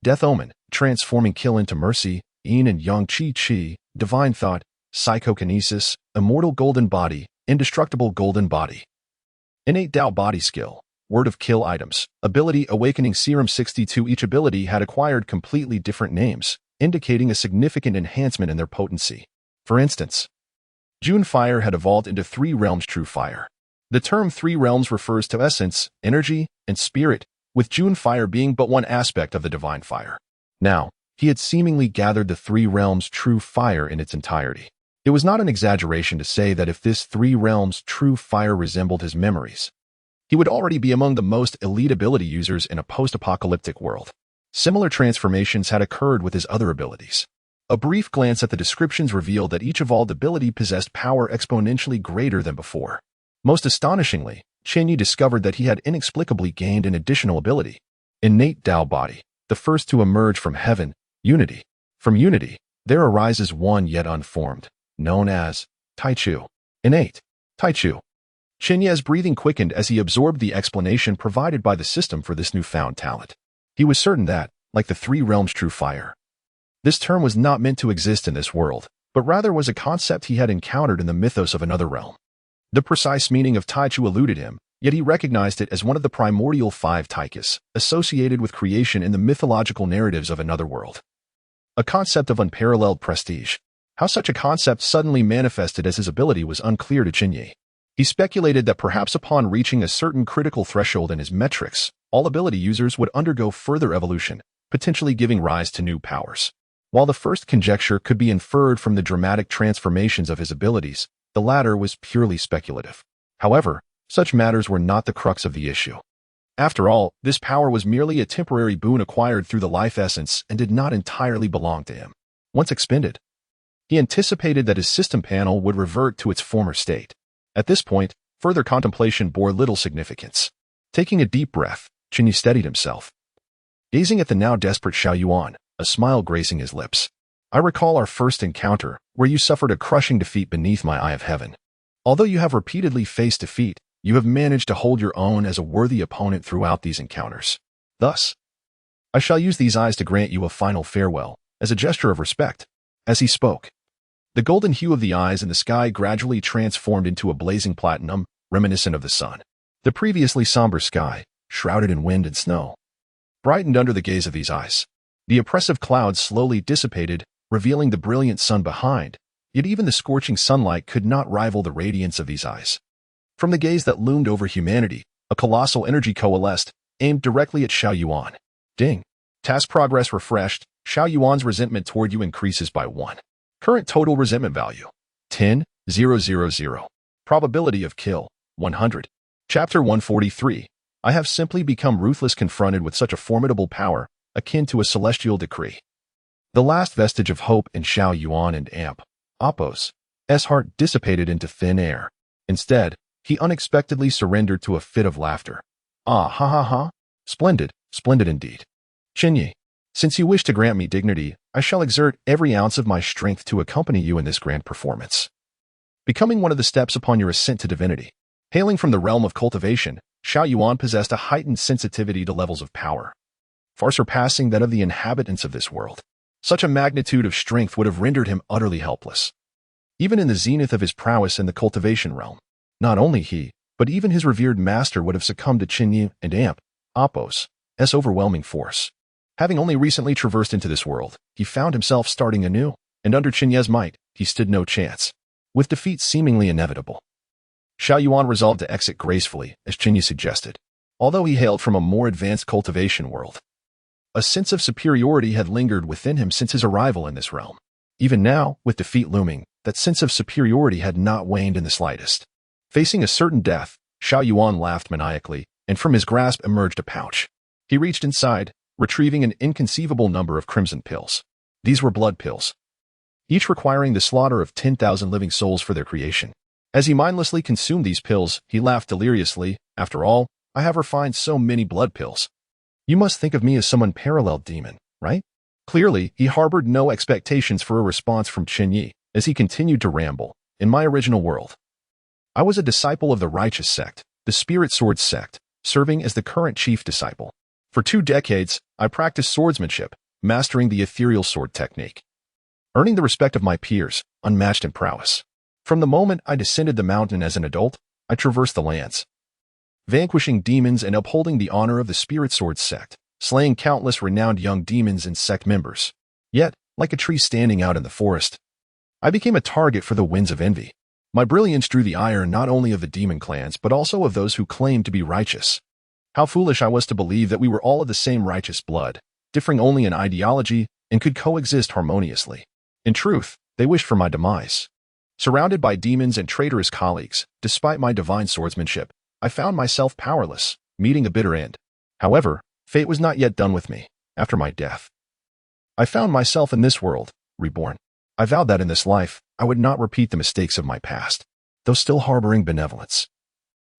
Death Omen, Transforming Kill into Mercy, Yin and Yang Qi Qi, Divine Thought, Psychokinesis, Immortal Golden Body, Indestructible Golden Body. Innate Dao Body Skill, Word of Kill Items, Ability Awakening Serum 62. Each ability had acquired completely different names, indicating a significant enhancement in their potency. For instance, June Fire had evolved into 3 realms True Fire. The term 3 realms refers to essence, energy, and spirit, with June Fire being but one aspect of the divine fire. Now, he had seemingly gathered the 3 realms True Fire in its entirety. It was not an exaggeration to say that if this 3 realms True Fire resembled his memories, he would already be among the most elite ability users in a post-apocalyptic world. Similar transformations had occurred with his other abilities. A brief glance at the descriptions revealed that each evolved ability possessed power exponentially greater than before. Most astonishingly, Chen Ye discovered that he had inexplicably gained an additional ability, Innate Dao Body, the first to emerge from heaven, Unity. From Unity, there arises one yet unformed, known as Taichu. Innate Taichu. Chen Ye's breathing quickened as he absorbed the explanation provided by the system for this newfound talent. He was certain that, like the 3 realms True Fire, this term was not meant to exist in this world, but rather was a concept he had encountered in the mythos of another realm. The precise meaning of Taichu eluded him, yet he recognized it as one of the primordial 5 taikas, associated with creation in the mythological narratives of another world. A concept of unparalleled prestige. How such a concept suddenly manifested as his ability was unclear to Chen Ye. He speculated that perhaps upon reaching a certain critical threshold in his metrics, all ability users would undergo further evolution, potentially giving rise to new powers. While the first conjecture could be inferred from the dramatic transformations of his abilities, the latter was purely speculative. However, such matters were not the crux of the issue. After all, this power was merely a temporary boon acquired through the life essence and did not entirely belong to him. Once expended, he anticipated that his system panel would revert to its former state. At this point, further contemplation bore little significance. Taking a deep breath, Chen Ye steadied himself. Gazing at the now desperate Xiao Yuan, a smile gracing his lips. I recall our first encounter, where you suffered a crushing defeat beneath my Eye of Heaven. Although you have repeatedly faced defeat, you have managed to hold your own as a worthy opponent throughout these encounters. Thus, I shall use these eyes to grant you a final farewell, as a gesture of respect. As he spoke, the golden hue of the eyes in the sky gradually transformed into a blazing platinum, reminiscent of the sun. The previously somber sky, shrouded in wind and snow, brightened under the gaze of these eyes. The oppressive clouds slowly dissipated, revealing the brilliant sun behind, yet even the scorching sunlight could not rival the radiance of these eyes. From the gaze that loomed over humanity, a colossal energy coalesced, aimed directly at Xiao Yuan. Ding. Task progress refreshed. Xiao Yuan's resentment toward you increases by 1. Current total resentment value, 10,000. Probability of kill, 100. Chapter 143. I have simply become ruthless confronted with such a formidable power, akin to a celestial decree. The last vestige of hope in Xiao Yuan and Appo's heart dissipated into thin air. Instead, he unexpectedly surrendered to a fit of laughter. Ah ha ha ha. Splendid, splendid indeed. Chen Ye, since you wish to grant me dignity, I shall exert every ounce of my strength to accompany you in this grand performance. Becoming one of the steps upon your ascent to divinity. Hailing from the realm of cultivation, Xiao Yuan possessed a heightened sensitivity to levels of power, far surpassing that of the inhabitants of this world. Such a magnitude of strength would have rendered him utterly helpless. Even in the zenith of his prowess in the cultivation realm, not only he, But even his revered master would have succumbed to Chen Ye and Amp, Apos, S overwhelming force. Having only recently traversed into this world, he found himself starting anew, and under Chen Ye's might, he stood no chance, with defeat seemingly inevitable. Xiao Yuan resolved to exit gracefully, as Chen Ye suggested. Although he hailed from a more advanced cultivation world, a sense of superiority had lingered within him since his arrival in this realm. Even now, with defeat looming, that sense of superiority had not waned in the slightest. Facing a certain death, Xiao Yuan laughed maniacally, and from his grasp emerged a pouch. He reached inside, retrieving an inconceivable number of crimson pills. These were blood pills, each requiring the slaughter of 10,000 living souls for their creation. As he mindlessly consumed these pills, he laughed deliriously. After all, I have refined so many blood pills. You must think of me as some unparalleled demon, right? Clearly, he harbored no expectations for a response from Chen Ye, as he continued to ramble. In my original world, I was a disciple of the righteous sect, the Spirit Sword sect, serving as the current chief disciple. For 2 decades, I practiced swordsmanship, mastering the ethereal sword technique, earning the respect of my peers, unmatched in prowess. From the moment I descended the mountain as an adult, I traversed the lands, vanquishing demons and upholding the honor of the Spirit Sword sect, slaying countless renowned young demons and sect members. Yet, like a tree standing out in the forest, I became a target for the winds of envy. My brilliance drew the ire not only of the demon clans but also of those who claimed to be righteous. How foolish I was to believe that we were all of the same righteous blood, differing only in ideology, and could coexist harmoniously. In truth, they wished for my demise. Surrounded by demons and traitorous colleagues, despite my divine swordsmanship, I found myself powerless, meeting a bitter end. However, fate was not yet done with me. After my death, I found myself in this world, reborn. I vowed that in this life, I would not repeat the mistakes of my past, though still harboring benevolence.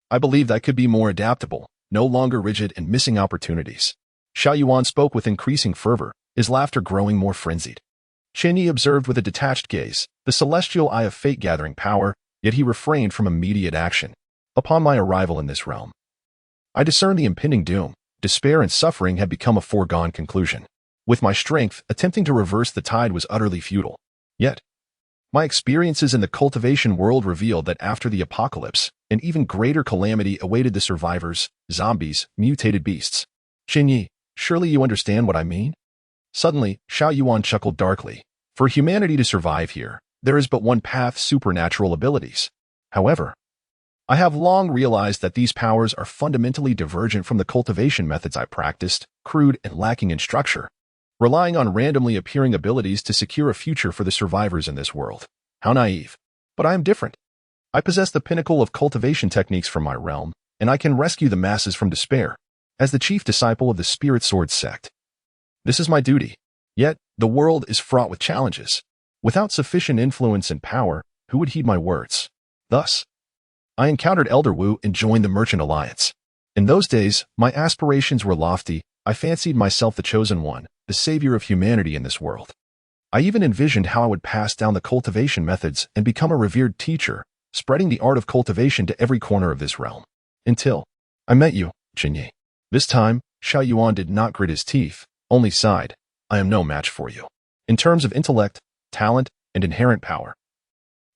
I believed I could be more adaptable, no longer rigid and missing opportunities. Xiao Yuan spoke with increasing fervor, his laughter growing more frenzied. Chen Ye observed with a detached gaze, the celestial eye of fate gathering power, yet he refrained from immediate action. Upon my arrival in this realm, I discerned the impending doom. Despair and suffering had become a foregone conclusion. With my strength, attempting to reverse the tide was utterly futile. Yet, my experiences in the cultivation world revealed that after the apocalypse, an even greater calamity awaited the survivors, zombies, mutated beasts. Chen Ye, surely you understand what I mean? Suddenly, Xiao Yuan chuckled darkly. For humanity to survive here, there is but one path: supernatural abilities. However, I have long realized that these powers are fundamentally divergent from the cultivation methods I practiced, crude and lacking in structure, relying on randomly appearing abilities to secure a future for the survivors in this world. How naive. But I am different. I possess the pinnacle of cultivation techniques from my realm, and I can rescue the masses from despair. As the chief disciple of the Spirit Sword sect, this is my duty. Yet, the world is fraught with challenges. Without sufficient influence and power, who would heed my words? Thus, I encountered Elder Wu and joined the Merchant Alliance. In those days, my aspirations were lofty. I fancied myself the chosen one, the savior of humanity in this world. I even envisioned how I would pass down the cultivation methods and become a revered teacher, spreading the art of cultivation to every corner of this realm. Until I met you, Chen Ye. This time, Xiao Yuan did not grit his teeth, only sighed. I am no match for you. In terms of intellect, talent, and inherent power,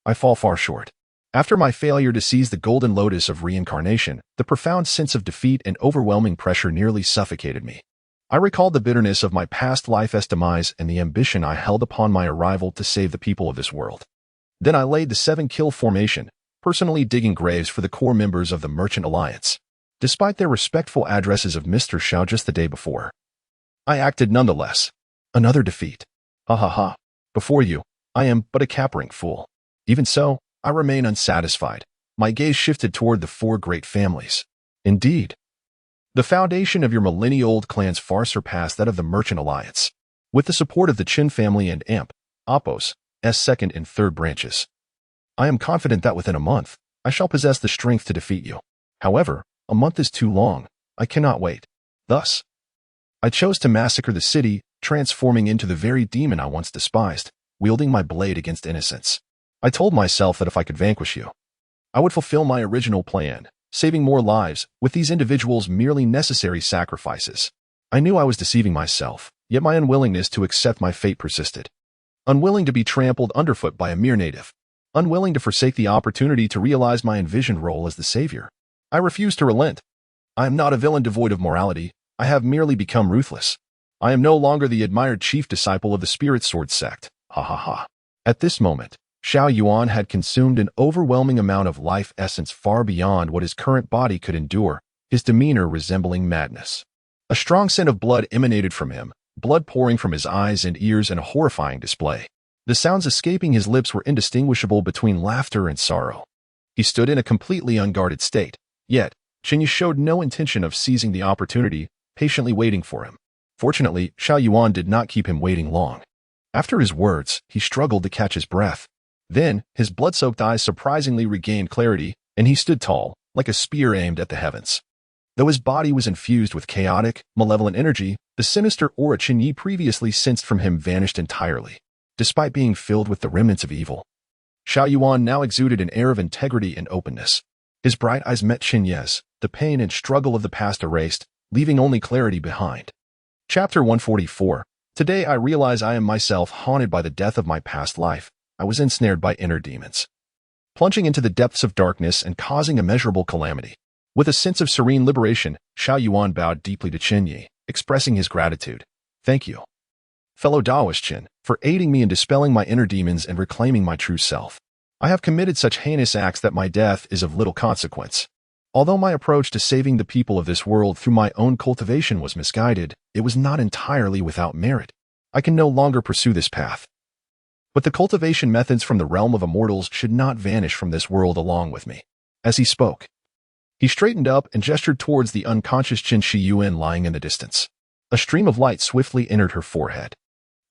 I fall far short. After my failure to seize the golden lotus of reincarnation, the profound sense of defeat and overwhelming pressure nearly suffocated me. I recalled the bitterness of my past life's demise and the ambition I held upon my arrival to save the people of this world. Then I laid the 7-kill formation, personally digging graves for the core members of the Merchant Alliance. Despite their respectful addresses of Mr. Xiao just the day before, I acted nonetheless. Another defeat. Ha ha ha. Before you, I am but a capering fool. Even so, I remain unsatisfied. My gaze shifted toward the 4 great families. Indeed, the foundation of your millennia-old clans far surpassed that of the Merchant Alliance. With the support of the Chen family and Amp, Apos, S second and third branches, I am confident that within a month, I shall possess the strength to defeat you. However, a month is too long. I cannot wait. Thus, I chose to massacre the city, transforming into the very demon I once despised, wielding my blade against innocence. I told myself that if I could vanquish you, I would fulfill my original plan, saving more lives, with these individuals merely necessary sacrifices. I knew I was deceiving myself, yet my unwillingness to accept my fate persisted. Unwilling to be trampled underfoot by a mere native. Unwilling to forsake the opportunity to realize my envisioned role as the savior. I refuse to relent. I am not a villain devoid of morality. I have merely become ruthless. I am no longer the admired chief disciple of the Spirit Sword sect. Ha ha ha. At this moment, Xiao Yuan had consumed an overwhelming amount of life essence far beyond what his current body could endure, his demeanor resembling madness. A strong scent of blood emanated from him, blood pouring from his eyes and ears in a horrifying display. The sounds escaping his lips were indistinguishable between laughter and sorrow. He stood in a completely unguarded state, yet Chen Ye showed no intention of seizing the opportunity, patiently waiting for him. Fortunately, Xiao Yuan did not keep him waiting long. After his words, he struggled to catch his breath. Then, his blood-soaked eyes surprisingly regained clarity, and he stood tall, like a spear aimed at the heavens. Though his body was infused with chaotic, malevolent energy, the sinister aura Chen Ye previously sensed from him vanished entirely, despite being filled with the remnants of evil. Xiao Yuan now exuded an air of integrity and openness. His bright eyes met Chen Ye's, the pain and struggle of the past erased, leaving only clarity behind. Chapter 144. Today I realize I am myself haunted by the death of my past life. I was ensnared by inner demons, plunging into the depths of darkness and causing immeasurable calamity. With a sense of serene liberation, Xiao Yuan bowed deeply to Chen Ye, expressing his gratitude. Thank you, fellow Taoist Chen, for aiding me in dispelling my inner demons and reclaiming my true self. I have committed such heinous acts that my death is of little consequence. Although my approach to saving the people of this world through my own cultivation was misguided, it was not entirely without merit. I can no longer pursue this path. But the cultivation methods from the realm of immortals should not vanish from this world along with me. As he spoke, he straightened up and gestured towards the unconscious Chen Shiyuan lying in the distance. A stream of light swiftly entered her forehead.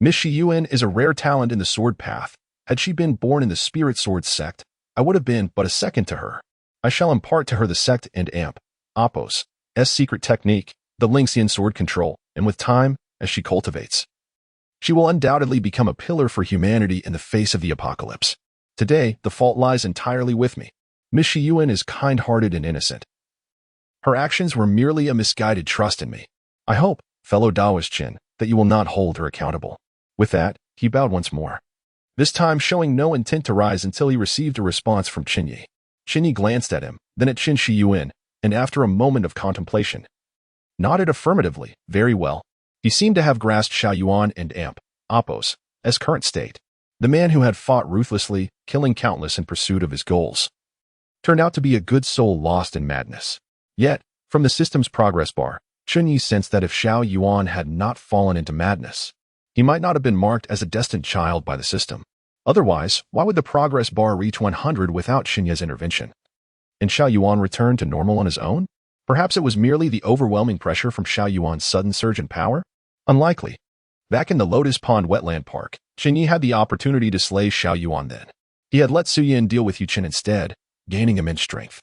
Miss Shiyuan is a rare talent in the sword path. Had she been born in the Spirit Sword sect, I would have been but a second to her. I shall impart to her the sect and amp, Appos, secret technique, the Lingxian sword control, and with time, as she cultivates, she will undoubtedly become a pillar for humanity in the face of the apocalypse. Today, the fault lies entirely with me. Miss Shiyuan is kind-hearted and innocent. Her actions were merely a misguided trust in me. I hope, fellow Taoist Chen, that you will not hold her accountable. With that, he bowed once more, this time showing no intent to rise until he received a response from Chen Ye. Chen Ye glanced at him, then at Chen Shiyuan, and after a moment of contemplation, nodded affirmatively. Very well. He seemed to have grasped Xiao Yuan and amp, Appos, as current state. The man who had fought ruthlessly, killing countless in pursuit of his goals, turned out to be a good soul lost in madness. Yet, from the system's progress bar, Chen Ye sensed that if Xiao Yuan had not fallen into madness, he might not have been marked as a destined child by the system. Otherwise, why would the progress bar reach 100 without Chen Ye's intervention? And Xiao Yuan returned to normal on his own? Perhaps it was merely the overwhelming pressure from Xiao Yuan's sudden surge in power? Unlikely. Back in the Lotus Pond Wetland Park, Chen Ye had the opportunity to slay Xiao Yuan then. He had let Su Yin deal with Yu Chen instead, gaining immense strength,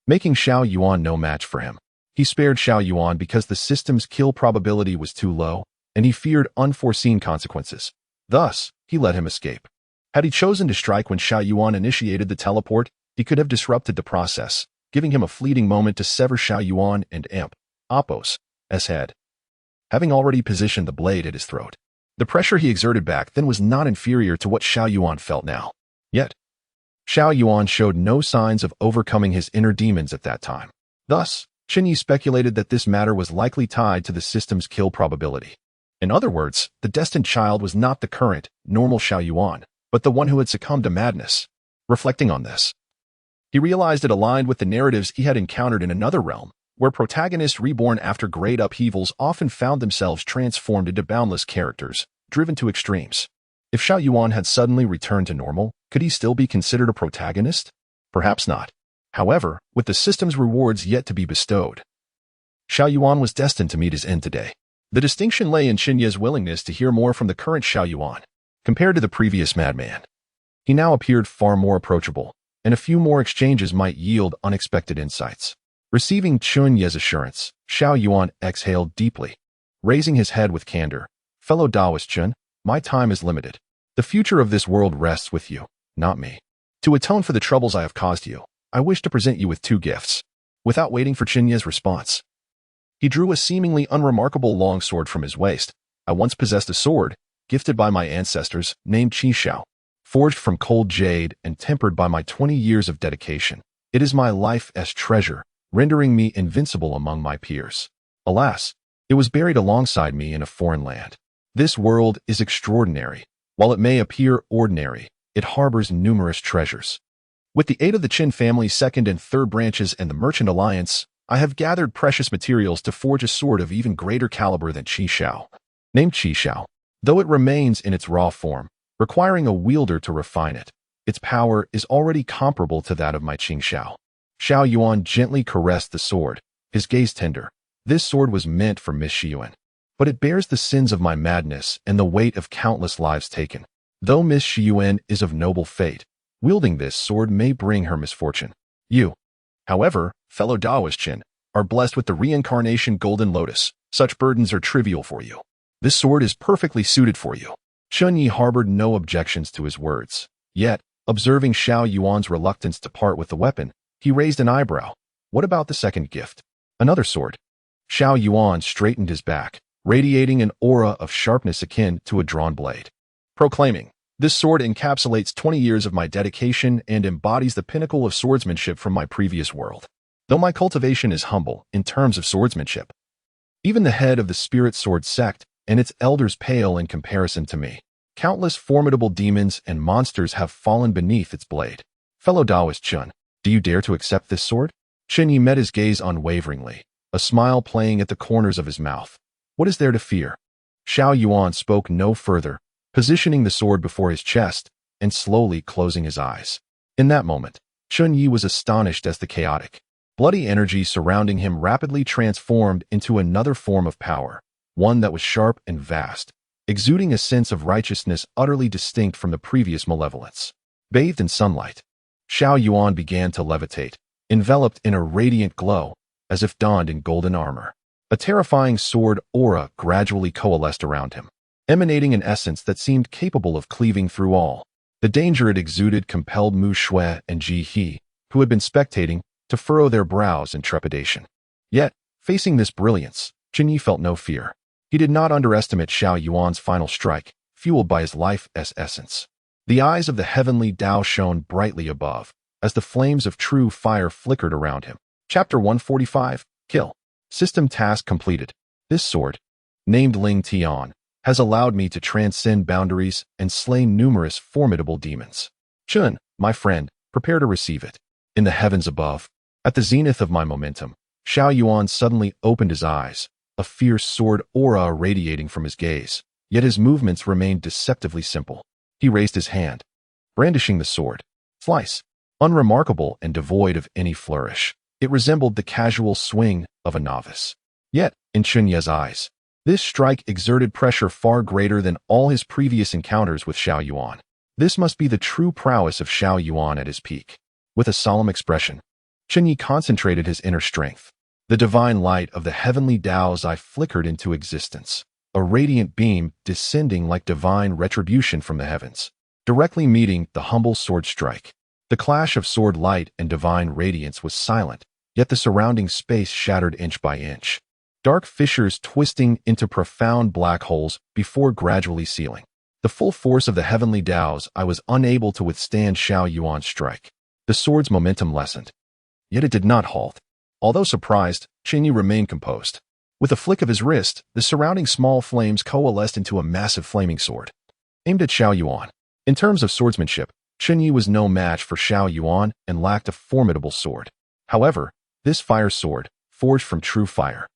making Xiao Yuan no match for him. He spared Xiao Yuan because the system's kill probability was too low, and he feared unforeseen consequences. Thus, he let him escape. Had he chosen to strike when Xiao Yuan initiated the teleport, he could have disrupted the process, giving him a fleeting moment to sever Xiao Yuan and amp, Appos, head, having already positioned the blade at his throat. The pressure he exerted back then was not inferior to what Xiao Yuan felt now. Yet, Xiao Yuan showed no signs of overcoming his inner demons at that time. Thus, Chen Ye speculated that this matter was likely tied to the system's kill probability. In other words, the destined child was not the current, normal Xiao Yuan, but the one who had succumbed to madness. Reflecting on this, he realized it aligned with the narratives he had encountered in another realm, where protagonists reborn after great upheavals often found themselves transformed into boundless characters, driven to extremes. If Xiao Yuan had suddenly returned to normal, could he still be considered a protagonist? Perhaps not. However, with the system's rewards yet to be bestowed, Xiao Yuan was destined to meet his end today. The distinction lay in Chen Ye's willingness to hear more from the current Xiao Yuan, compared to the previous madman. He now appeared far more approachable, and a few more exchanges might yield unexpected insights. Receiving Chen Ye's assurance, Xiao Yuan exhaled deeply, raising his head with candor. Fellow Taoist Chen, my time is limited. The future of this world rests with you, not me. To atone for the troubles I have caused you, I wish to present you with 2 gifts. Without waiting for Chen Ye's response, he drew a seemingly unremarkable long sword from his waist. I once possessed a sword, gifted by my ancestors, named Qi Shao, forged from cold jade and tempered by my 20 years of dedication. It is my life as treasure, rendering me invincible among my peers. Alas, it was buried alongside me in a foreign land. This world is extraordinary. While it may appear ordinary, it harbors numerous treasures. With the aid of the Chen family's second and third branches and the Merchant Alliance, I have gathered precious materials to forge a sword of even greater caliber than Qi Shao. Named Qi Shao, though it remains in its raw form, requiring a wielder to refine it, its power is already comparable to that of my Qing Shao. Xiao Yuan gently caressed the sword, his gaze tender. This sword was meant for Miss Xiyuan, but it bears the sins of my madness and the weight of countless lives taken. Though Miss Xiyuan is of noble fate, wielding this sword may bring her misfortune. You, however, fellow Taoist Chen, are blessed with the reincarnation Golden Lotus. Such burdens are trivial for you. This sword is perfectly suited for you. Chen Ye harbored no objections to his words. Yet, observing Xiao Yuan's reluctance to part with the weapon, he raised an eyebrow. What about the second gift? Another sword. Xiao Yuan straightened his back, radiating an aura of sharpness akin to a drawn blade, proclaiming, "This sword encapsulates 20 years of my dedication and embodies the pinnacle of swordsmanship from my previous world. Though my cultivation is humble in terms of swordsmanship, even the head of the spirit sword sect and its elders pale in comparison to me. Countless formidable demons and monsters have fallen beneath its blade. Fellow Taoist Chen, do you dare to accept this sword?" Chen Ye met his gaze unwaveringly, a smile playing at the corners of his mouth. What is there to fear? Xiao Yuan spoke no further, positioning the sword before his chest and slowly closing his eyes. In that moment, Chen Ye was astonished as the chaotic, bloody energy surrounding him rapidly transformed into another form of power, one that was sharp and vast, exuding a sense of righteousness utterly distinct from the previous malevolence. Bathed in sunlight, Xiao Yuan began to levitate, enveloped in a radiant glow, as if donned in golden armor. A terrifying sword aura gradually coalesced around him, emanating an essence that seemed capable of cleaving through all. The danger it exuded compelled Mu Shui and Ji He, who had been spectating, to furrow their brows in trepidation. Yet, facing this brilliance, Chen Ye felt no fear. He did not underestimate Xiao Yuan's final strike, fueled by his life's essence. The eyes of the heavenly Tao shone brightly above, as the flames of true fire flickered around him. Chapter 145, Kill. System task completed. This sword, named Ling Tian, has allowed me to transcend boundaries and slay numerous formidable demons. Chen, my friend, prepare to receive it. In the heavens above, at the zenith of my momentum, Xiao Yuan suddenly opened his eyes, a fierce sword aura radiating from his gaze, yet his movements remained deceptively simple. He raised his hand, brandishing the sword. Slice. Unremarkable and devoid of any flourish, it resembled the casual swing of a novice. Yet, in Chen Ye's eyes, this strike exerted pressure far greater than all his previous encounters with Xiao Yuan. This must be the true prowess of Xiao Yuan at his peak. With a solemn expression, Chen Ye concentrated his inner strength. The divine light of the heavenly Tao's eye flickered into existence, a radiant beam descending like divine retribution from the heavens, directly meeting the humble sword strike. The clash of sword light and divine radiance was silent, yet the surrounding space shattered inch by inch, dark fissures twisting into profound black holes before gradually sealing. The full force of the heavenly Tao's eye was unable to withstand Xiao Yuan's strike. The sword's momentum lessened, yet it did not halt. Although surprised, Chen Ye remained composed. With a flick of his wrist, the surrounding small flames coalesced into a massive flaming sword, aimed at Xiao Yuan. In terms of swordsmanship, Chen Ye was no match for Xiao Yuan and lacked a formidable sword. However, this fire sword, forged from true fire,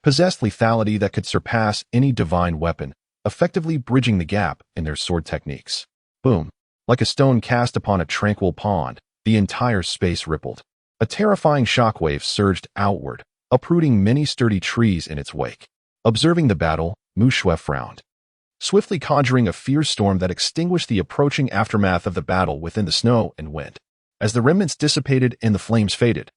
possessed lethality that could surpass any divine weapon, effectively bridging the gap in their sword techniques. Boom! Like a stone cast upon a tranquil pond, the entire space rippled. A terrifying shockwave surged outward, uprooting many sturdy trees in its wake. Observing the battle, Mu Shui frowned, swiftly conjuring a fierce storm that extinguished the approaching aftermath of the battle within the snow and wind. As the remnants dissipated and the flames faded,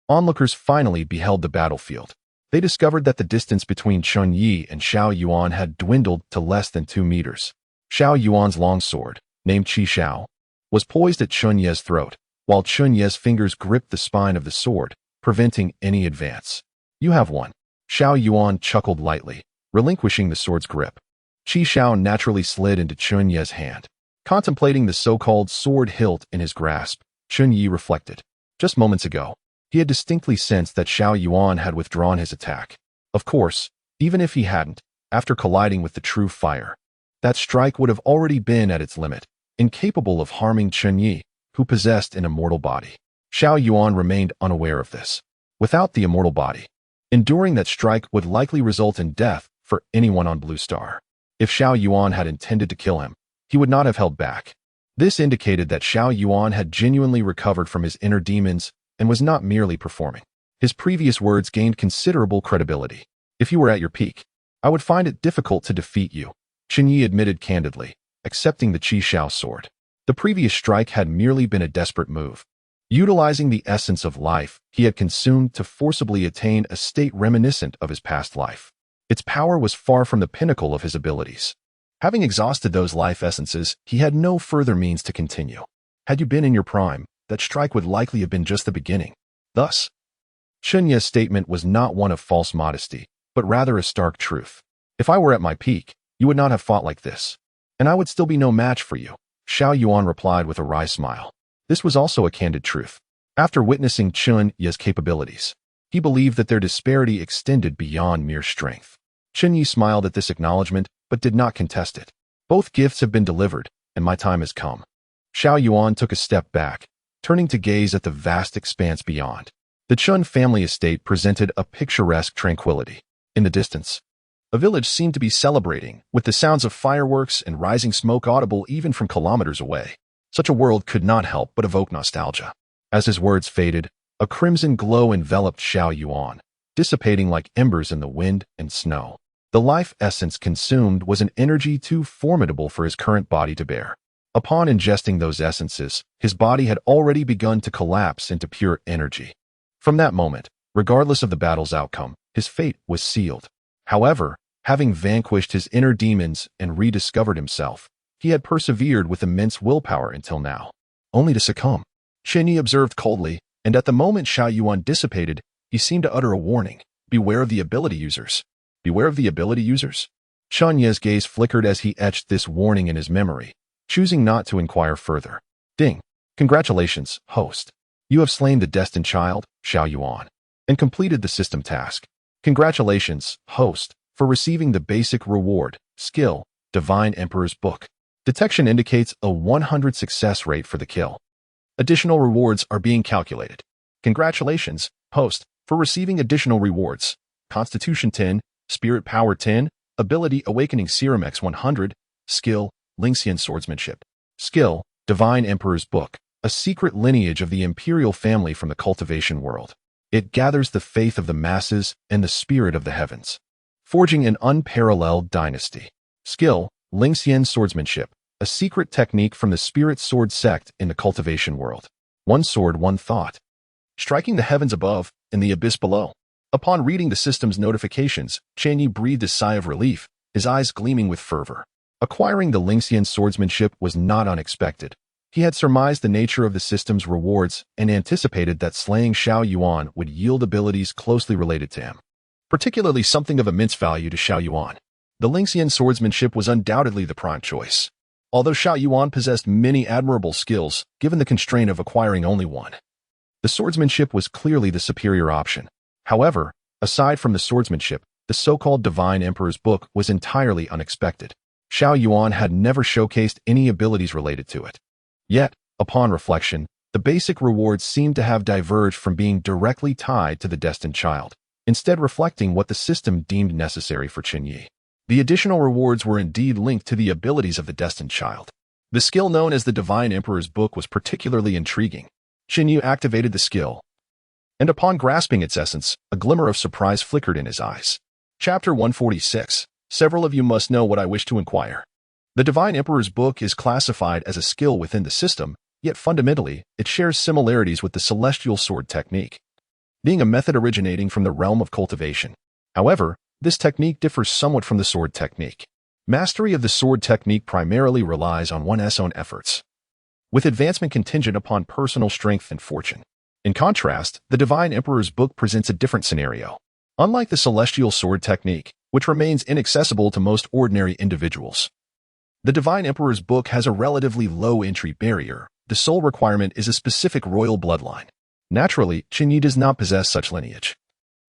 onlookers finally beheld the battlefield. They discovered that the distance between Chen Ye and Xiao Yuan had dwindled to less than 2 meters. Xiao Yuan's long sword, named Qi Shao, was poised at Chen Ye's throat, while Chen Ye's fingers gripped the spine of the sword, preventing any advance. You have won. Xiao Yuan chuckled lightly, relinquishing the sword's grip. Qi Shao naturally slid into Chen Ye's hand. Contemplating the so-called sword hilt in his grasp, Chen Ye reflected. Just moments ago, He had distinctly sensed that Xiao Yuan had withdrawn his attack. Of course, even if he hadn't, after colliding with the true fire, that strike would have already been at its limit, incapable of harming Chen Ye, who possessed an immortal body. Xiao Yuan remained unaware of this. Without the immortal body, enduring that strike would likely result in death for anyone on Blue Star. If Xiao Yuan had intended to kill him, he would not have held back. This indicated that Xiao Yuan had genuinely recovered from his inner demons and was not merely performing. His previous words gained considerable credibility. If you were at your peak, I would find it difficult to defeat you, Chen Ye admitted candidly, accepting the Qi Shao sword. The previous strike had merely been a desperate move. Utilizing the essence of life he had consumed to forcibly attain a state reminiscent of his past life. Its power was far from the pinnacle of his abilities. Having exhausted those life essences, he had no further means to continue. Had you been in your prime, that strike would likely have been just the beginning. Thus, Chen Ye's statement was not one of false modesty, but rather a stark truth. If I were at my peak, you would not have fought like this, and I would still be no match for you, Xiao Yuan replied with a wry smile. This was also a candid truth. After witnessing Chen Ye's capabilities, he believed that their disparity extended beyond mere strength. Chen Ye smiled at this acknowledgement, but did not contest it. Both gifts have been delivered, and my time has come. Xiao Yuan took a step back, turning to gaze at the vast expanse beyond. The Chen family estate presented a picturesque tranquility. In the distance, a village seemed to be celebrating, with the sounds of fireworks and rising smoke audible even from kilometers away. Such a world could not help but evoke nostalgia. As his words faded, a crimson glow enveloped Xiao Yuan, dissipating like embers in the wind and snow. The life essence consumed was an energy too formidable for his current body to bear. Upon ingesting those essences, his body had already begun to collapse into pure energy. From that moment, regardless of the battle's outcome, his fate was sealed. However, having vanquished his inner demons and rediscovered himself, he had persevered with immense willpower until now, only to succumb. Chen Ye observed coldly, and at the moment Xiao Yuan dissipated, he seemed to utter a warning. Beware of the ability users. Beware of the ability users. Chen Ye's gaze flickered as he etched this warning in his memory, choosing not to inquire further. Ding. Congratulations, host. You have slain the destined child, Xiao Yuan, and completed the system task. Congratulations, host, for receiving the basic reward, skill, Divine Emperor's Book. Detection indicates a 100 success rate for the kill. Additional rewards are being calculated. Congratulations, host, for receiving additional rewards. Constitution 10, Spirit Power 10, Ability Awakening Serum X 100, Skill, Lingxian Swordsmanship. Skill, Divine Emperor's Book, a secret lineage of the imperial family from the cultivation world. It gathers the faith of the masses and the spirit of the heavens, forging an unparalleled dynasty. Skill, Lingxian Swordsmanship, a secret technique from the Spirit Sword sect in the cultivation world. One sword, one thought, striking the heavens above and the abyss below. Upon reading the system's notifications, Chen Ye breathed a sigh of relief, his eyes gleaming with fervor. Acquiring the Lingxian swordsmanship was not unexpected. He had surmised the nature of the system's rewards and anticipated that slaying Xiao Yuan would yield abilities closely related to him, particularly something of immense value to Xiao Yuan. The Lingxian swordsmanship was undoubtedly the prime choice, although Xiao Yuan possessed many admirable skills given the constraint of acquiring only one. The swordsmanship was clearly the superior option. However, aside from the swordsmanship, the so-called Divine Emperor's Book was entirely unexpected. Xiao Yuan had never showcased any abilities related to it. Yet, upon reflection, the basic rewards seemed to have diverged from being directly tied to the destined child, instead reflecting what the system deemed necessary for Chen Ye. The additional rewards were indeed linked to the abilities of the destined child. The skill known as the Divine Emperor's Book was particularly intriguing. Chen Ye activated the skill, and upon grasping its essence, a glimmer of surprise flickered in his eyes. Chapter 146. Several of you must know what I wish to inquire. The Divine Emperor's Book is classified as a skill within the system, yet fundamentally, it shares similarities with the Celestial Sword technique, being a method originating from the realm of cultivation. However, this technique differs somewhat from the sword technique. Mastery of the sword technique primarily relies on one's own efforts, with advancement contingent upon personal strength and fortune. In contrast, the Divine Emperor's Book presents a different scenario. Unlike the Celestial Sword technique, which remains inaccessible to most ordinary individuals, the Divine Emperor's Book has a relatively low entry barrier. The sole requirement is a specific royal bloodline. Naturally, Chen Ye does not possess such lineage.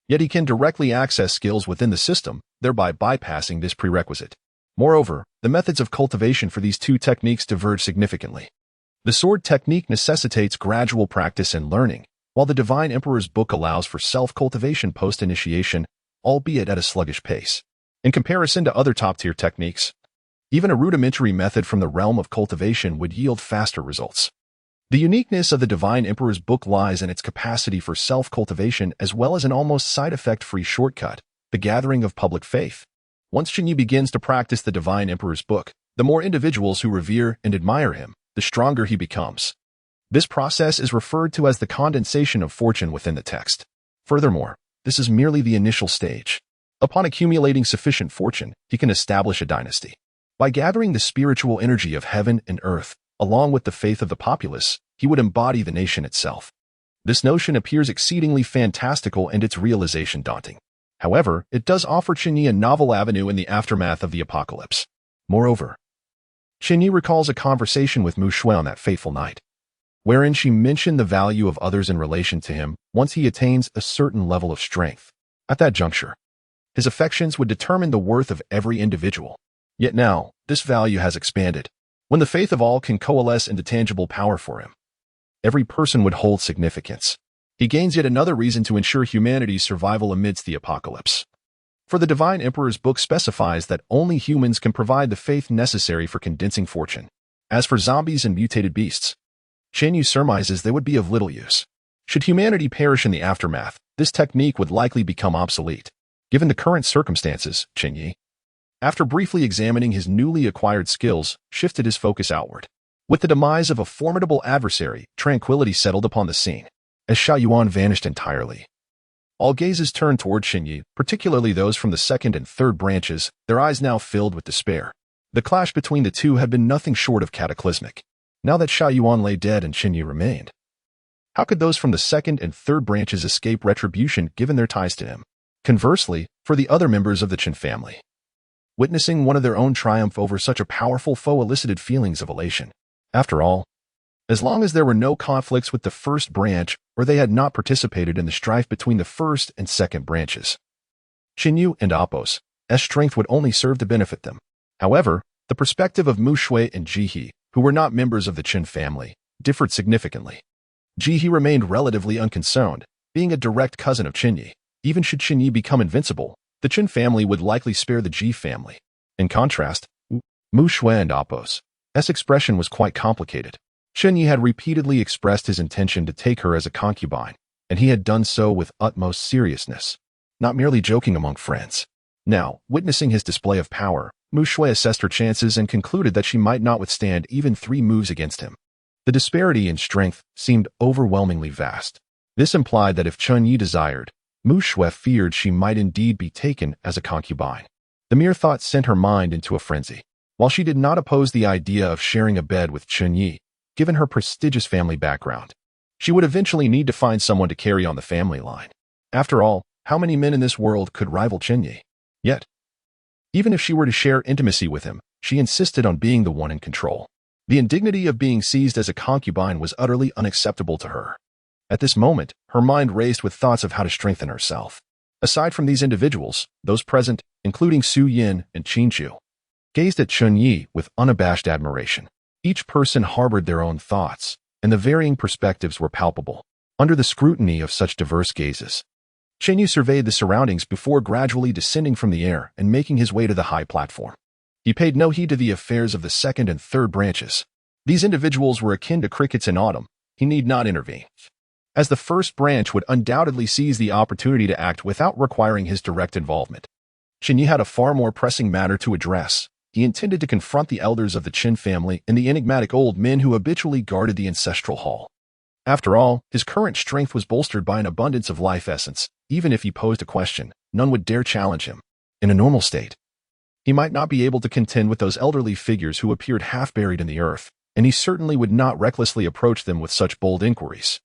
Yet he can directly access skills within the system, thereby bypassing this prerequisite. Moreover, the methods of cultivation for these two techniques diverge significantly. The sword technique necessitates gradual practice and learning, while the Divine Emperor's book allows for self-cultivation post-initiation, albeit at a sluggish pace. In comparison to other top-tier techniques, even a rudimentary method from the realm of cultivation would yield faster results. The uniqueness of the Divine Emperor's book lies in its capacity for self-cultivation as well as an almost side-effect-free shortcut, the gathering of public faith. Once Chen Ye begins to practice the Divine Emperor's book, the more individuals who revere and admire him, the stronger he becomes. This process is referred to as the condensation of fortune within the text. Furthermore, this is merely the initial stage. Upon accumulating sufficient fortune, he can establish a dynasty. By gathering the spiritual energy of heaven and earth, along with the faith of the populace, he would embody the nation itself. This notion appears exceedingly fantastical and its realization daunting. However, it does offer Chen Ye a novel avenue in the aftermath of the apocalypse. Moreover, Chen Ye recalls a conversation with Mu Shui on that fateful night, wherein she mentioned the value of others in relation to him once he attains a certain level of strength. At that juncture, his affections would determine the worth of every individual. Yet now, this value has expanded. When the faith of all can coalesce into tangible power for him, every person would hold significance. He gains yet another reason to ensure humanity's survival amidst the apocalypse. For the Divine Emperor's book specifies that only humans can provide the faith necessary for condensing fortune. As for zombies and mutated beasts, Chen Ye surmises they would be of little use. Should humanity perish in the aftermath, this technique would likely become obsolete. Given the current circumstances, Chen Ye, after briefly examining his newly acquired skills, shifted his focus outward. With the demise of a formidable adversary, tranquility settled upon the scene, as Shaoyuan vanished entirely. All gazes turned toward Chen Ye, particularly those from the second and third branches, their eyes now filled with despair. The clash between the two had been nothing short of cataclysmic. Now that Shaoyuan lay dead and Chen Ye remained, how could those from the second and third branches escape retribution given their ties to him? Conversely, for the other members of the Chen family, witnessing one of their own triumph over such a powerful foe elicited feelings of elation. After all, as long as there were no conflicts with the first branch or they had not participated in the strife between the first and second branches, Chen Ye and Apos' strength would only serve to benefit them. However, the perspective of Mu Shui and Ji He, who were not members of the Chen family, differed significantly. Ji He remained relatively unconcerned, being a direct cousin of Chen Ye. Even should Chen Ye become invincible, the Chen family would likely spare the Ji family. In contrast, Mu Shui and Apos' expression was quite complicated. Chen Ye had repeatedly expressed his intention to take her as a concubine, and he had done so with utmost seriousness, not merely joking among friends. Now, witnessing his display of power, Mu Shui assessed her chances and concluded that she might not withstand even 3 moves against him. The disparity in strength seemed overwhelmingly vast. This implied that if Chen Ye desired, Mu Shui feared she might indeed be taken as a concubine. The mere thought sent her mind into a frenzy. While she did not oppose the idea of sharing a bed with Chen Ye, given her prestigious family background, she would eventually need to find someone to carry on the family line. After all, how many men in this world could rival Chen Ye? Yet, even if she were to share intimacy with him, she insisted on being the one in control. The indignity of being seized as a concubine was utterly unacceptable to her. At this moment, her mind raced with thoughts of how to strengthen herself. Aside from these individuals, those present, including Su Yin and Qin Chu, gazed at Chen Ye with unabashed admiration. Each person harbored their own thoughts, and the varying perspectives were palpable. Under the scrutiny of such diverse gazes, Chen Ye surveyed the surroundings before gradually descending from the air and making his way to the high platform. He paid no heed to the affairs of the second and third branches. These individuals were akin to crickets in autumn. He need not intervene, as the first branch would undoubtedly seize the opportunity to act without requiring his direct involvement. Chen Ye had a far more pressing matter to address. He intended to confront the elders of the Chen family and the enigmatic old men who habitually guarded the ancestral hall. After all, his current strength was bolstered by an abundance of life essence. Even if he posed a question, none would dare challenge him. In a normal state, he might not be able to contend with those elderly figures who appeared half-buried in the earth, and he certainly would not recklessly approach them with such bold inquiries.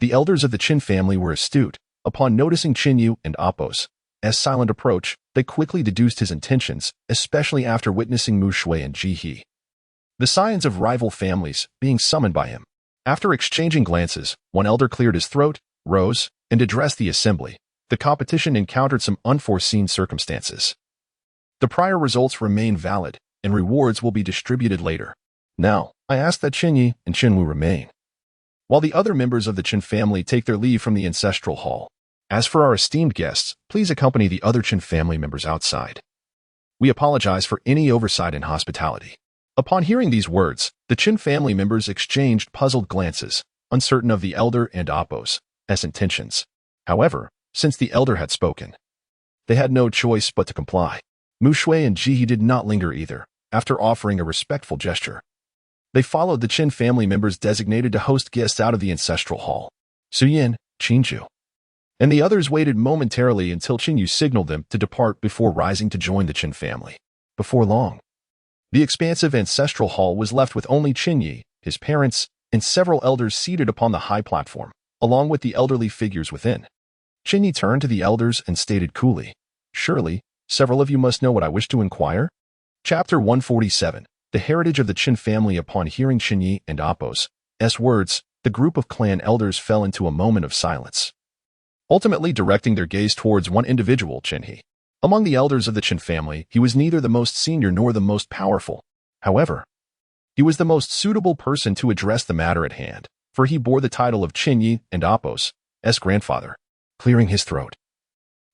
The elders of the Chen family were astute. Upon noticing Chen Ye and Apos' silent approach, they quickly deduced his intentions, especially after witnessing Mu Shui and Ji He, the scions of rival families, being summoned by him. After exchanging glances, one elder cleared his throat, rose, and addressed the assembly. The competition encountered some unforeseen circumstances. The prior results remain valid, and rewards will be distributed later. Now, I ask that Chen Ye and Chen Wu remain, while the other members of the Chen family take their leave from the ancestral hall. As for our esteemed guests, please accompany the other Chen family members outside. We apologize for any oversight in hospitality. Upon hearing these words, the Chen family members exchanged puzzled glances, uncertain of the elder and Appo's intentions. However, since the elder had spoken, they had no choice but to comply. Mu Shui and Ji He did not linger either. After offering a respectful gesture, they followed the Chen family members designated to host guests out of the ancestral hall. Su Yin, Qin Ju, and the others waited momentarily until Qin Yu signaled them to depart before rising to join the Chen family. Before long, the expansive ancestral hall was left with only Qin Ye, his parents, and several elders seated upon the high platform, along with the elderly figures within. Qin Ye turned to the elders and stated coolly, "Surely, several of you must know what I wish to inquire?" Chapter 147. The heritage of the Chen family. Upon hearing Chen Ye and Appo's words, the group of clan elders fell into a moment of silence, ultimately directing their gaze towards one individual, Chen He. Among the elders of the Chen family, he was neither the most senior nor the most powerful. However, he was the most suitable person to address the matter at hand, for he bore the title of Chen Ye and Appo's grandfather. Clearing his throat,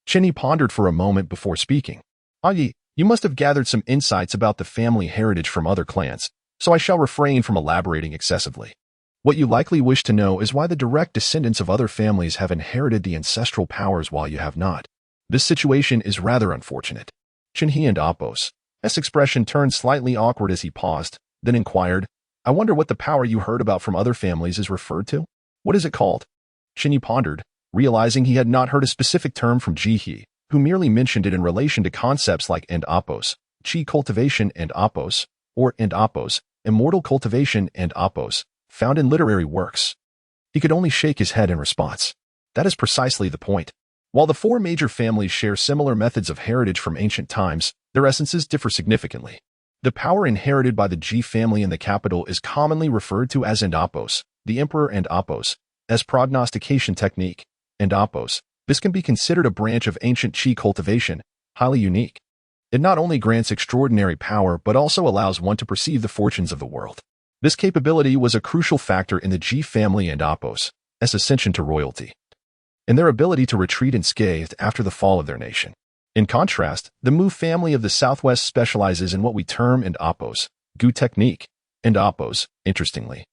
Chen Ye pondered for a moment before speaking. Yi, you must have gathered some insights about the family heritage from other clans, so I shall refrain from elaborating excessively. What you likely wish to know is why the direct descendants of other families have inherited the ancestral powers while you have not. This situation is rather unfortunate. Chen He and Appo's expression turned slightly awkward as he paused, then inquired, I wonder what the power you heard about from other families is referred to? What is it called? Chen Ye pondered, realizing he had not heard a specific term from Ji He, who merely mentioned it in relation to concepts like and Appo's, Qi cultivation and Appo's, or and Appo's, immortal cultivation and Appo's, found in literary works. He could only shake his head in response. That is precisely the point. While the four major families share similar methods of heritage from ancient times, their essences differ significantly. The power inherited by the Ji family in the capital is commonly referred to as and Appo's, the emperor and Appo's, prognostication technique, and Appo's. This can be considered a branch of ancient Qi cultivation, highly unique. It not only grants extraordinary power but also allows one to perceive the fortunes of the world. This capability was a crucial factor in the Ji family and Appo's ascension to royalty, and their ability to retreat unscathed after the fall of their nation. In contrast, the Mu family of the Southwest specializes in what we term and Appo's Gu technique, and Appo's, interestingly.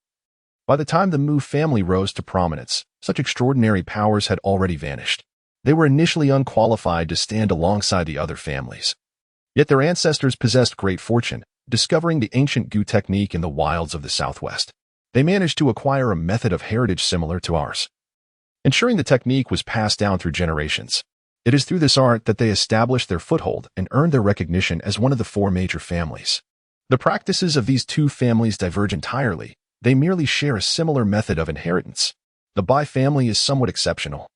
By the time the Mu family rose to prominence, such extraordinary powers had already vanished. They were initially unqualified to stand alongside the other families. Yet their ancestors possessed great fortune, discovering the ancient Gu technique in the wilds of the Southwest. They managed to acquire a method of heritage similar to ours, ensuring the technique was passed down through generations. It is through this art that they established their foothold and earned their recognition as one of the four major families. The practices of these two families diverge entirely. They merely share a similar method of inheritance. The Bai family is somewhat exceptional.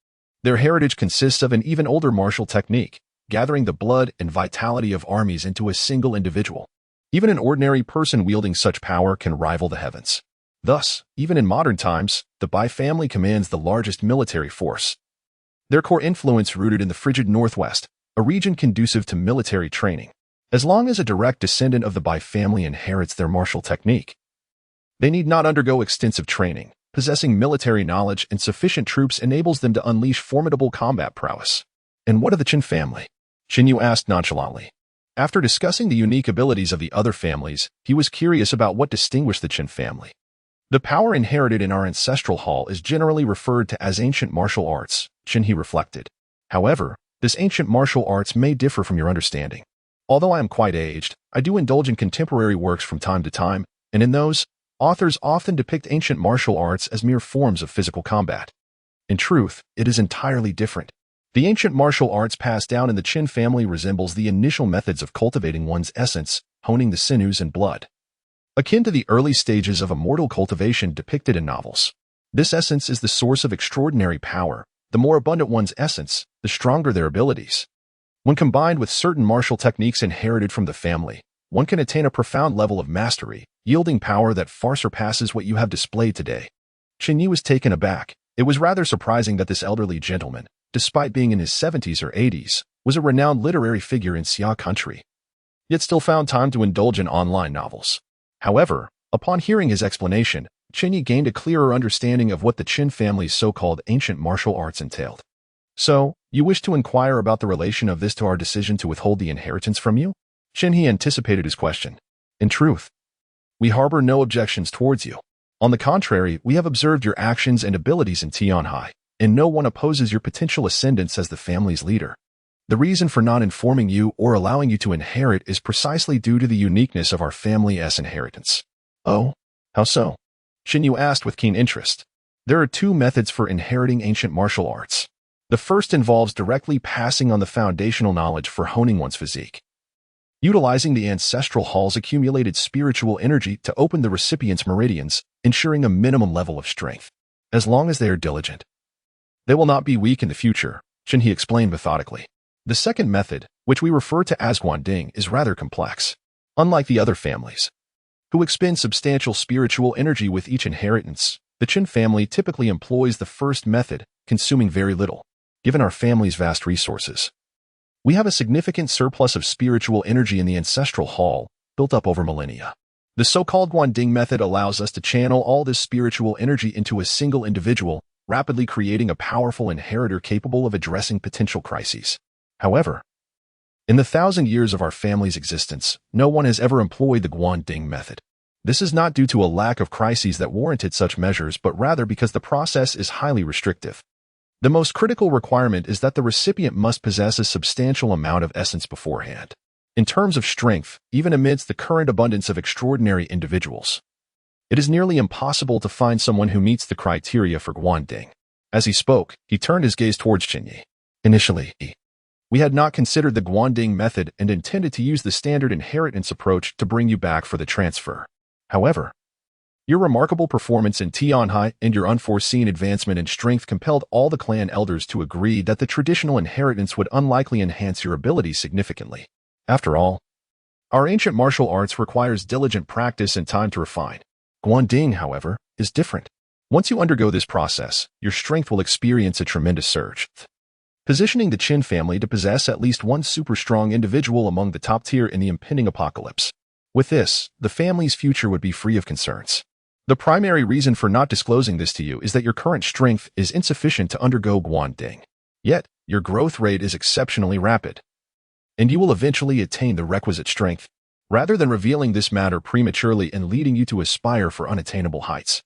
Their heritage consists of an even older martial technique, gathering the blood and vitality of armies into a single individual. Even an ordinary person wielding such power can rival the heavens. Thus, even in modern times, the Bai family commands the largest military force. Their core influence rooted in the frigid Northwest, a region conducive to military training. As long as a direct descendant of the Bai family inherits their martial technique, they need not undergo extensive training. Possessing military knowledge and sufficient troops enables them to unleash formidable combat prowess. And what of the Chen family? Chen Yu asked nonchalantly. After discussing the unique abilities of the other families, he was curious about what distinguished the Chen family. The power inherited in our ancestral hall is generally referred to as ancient martial arts, Chen He reflected. However, this ancient martial arts may differ from your understanding. Although I am quite aged, I do indulge in contemporary works from time to time, and in those, authors often depict ancient martial arts as mere forms of physical combat. In truth, it is entirely different. The ancient martial arts passed down in the Chen family resembles the initial methods of cultivating one's essence, honing the sinews and blood, akin to the early stages of immortal cultivation depicted in novels. This essence is the source of extraordinary power. The more abundant one's essence, the stronger their abilities. When combined with certain martial techniques inherited from the family, one can attain a profound level of mastery, yielding power that far surpasses what you have displayed today. Chen Ye was taken aback. It was rather surprising that this elderly gentleman, despite being in his 70s or 80s, was a renowned literary figure in Xia country, yet still found time to indulge in online novels. However, upon hearing his explanation, Chen Ye gained a clearer understanding of what the Qin family's so-called ancient martial arts entailed. So, you wish to inquire about the relation of this to our decision to withhold the inheritance from you? Chen Ye anticipated his question. In truth, we harbor no objections towards you. On the contrary, we have observed your actions and abilities in Tianhai, and no one opposes your potential ascendance as the family's leader. The reason for not informing you or allowing you to inherit is precisely due to the uniqueness of our family's inheritance. Oh, how so? Chen Ye asked with keen interest. There are two methods for inheriting ancient martial arts. The first involves directly passing on the foundational knowledge for honing one's physique, utilizing the ancestral hall's accumulated spiritual energy to open the recipient's meridians, ensuring a minimum level of strength. As long as they are diligent, they will not be weak in the future, Chen Ye explained methodically. The second method, which we refer to as hoarding, is rather complex. Unlike the other families, who expend substantial spiritual energy with each inheritance, the Qin family typically employs the first method, consuming very little. Given our family's vast resources, we have a significant surplus of spiritual energy in the ancestral hall, built up over millennia. The so-called hoarding method allows us to channel all this spiritual energy into a single individual, rapidly creating a powerful inheritor capable of addressing potential crises. However, in the 1,000 years of our family's existence, no one has ever employed the hoarding method. This is not due to a lack of crises that warranted such measures, but rather because the process is highly restrictive. The most critical requirement is that the recipient must possess a substantial amount of essence beforehand. In terms of strength, even amidst the current abundance of extraordinary individuals, it is nearly impossible to find someone who meets the criteria for hoarding. As he spoke, he turned his gaze towards Chen Ye. Initially, we had not considered the hoarding method and intended to use the standard inheritance approach to bring you back for the transfer. However, your remarkable performance in Tianhai and your unforeseen advancement in strength compelled all the clan elders to agree that the traditional inheritance would unlikely enhance your abilities significantly. After all, our ancient martial arts requires diligent practice and time to refine. Hoarding, however, is different. Once you undergo this process, your strength will experience a tremendous surge, positioning the Qin family to possess at least one super-strong individual among the top tier in the impending apocalypse. With this, the family's future would be free of concerns. The primary reason for not disclosing this to you is that your current strength is insufficient to undergo hoarding. Yet, your growth rate is exceptionally rapid, and you will eventually attain the requisite strength. Rather than revealing this matter prematurely and leading you to aspire for unattainable heights,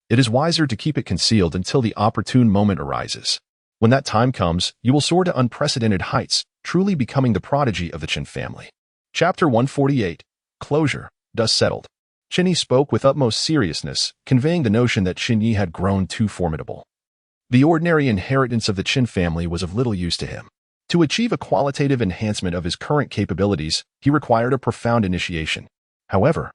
it is wiser to keep it concealed until the opportune moment arises. When that time comes, you will soar to unprecedented heights, truly becoming the prodigy of the Qin family. Chapter 148. Closure. Dust settled. Chen Ye spoke with utmost seriousness, conveying the notion that Chen Ye had grown too formidable. The ordinary inheritance of the Qin family was of little use to him. To achieve a qualitative enhancement of his current capabilities, he required a profound initiation. However,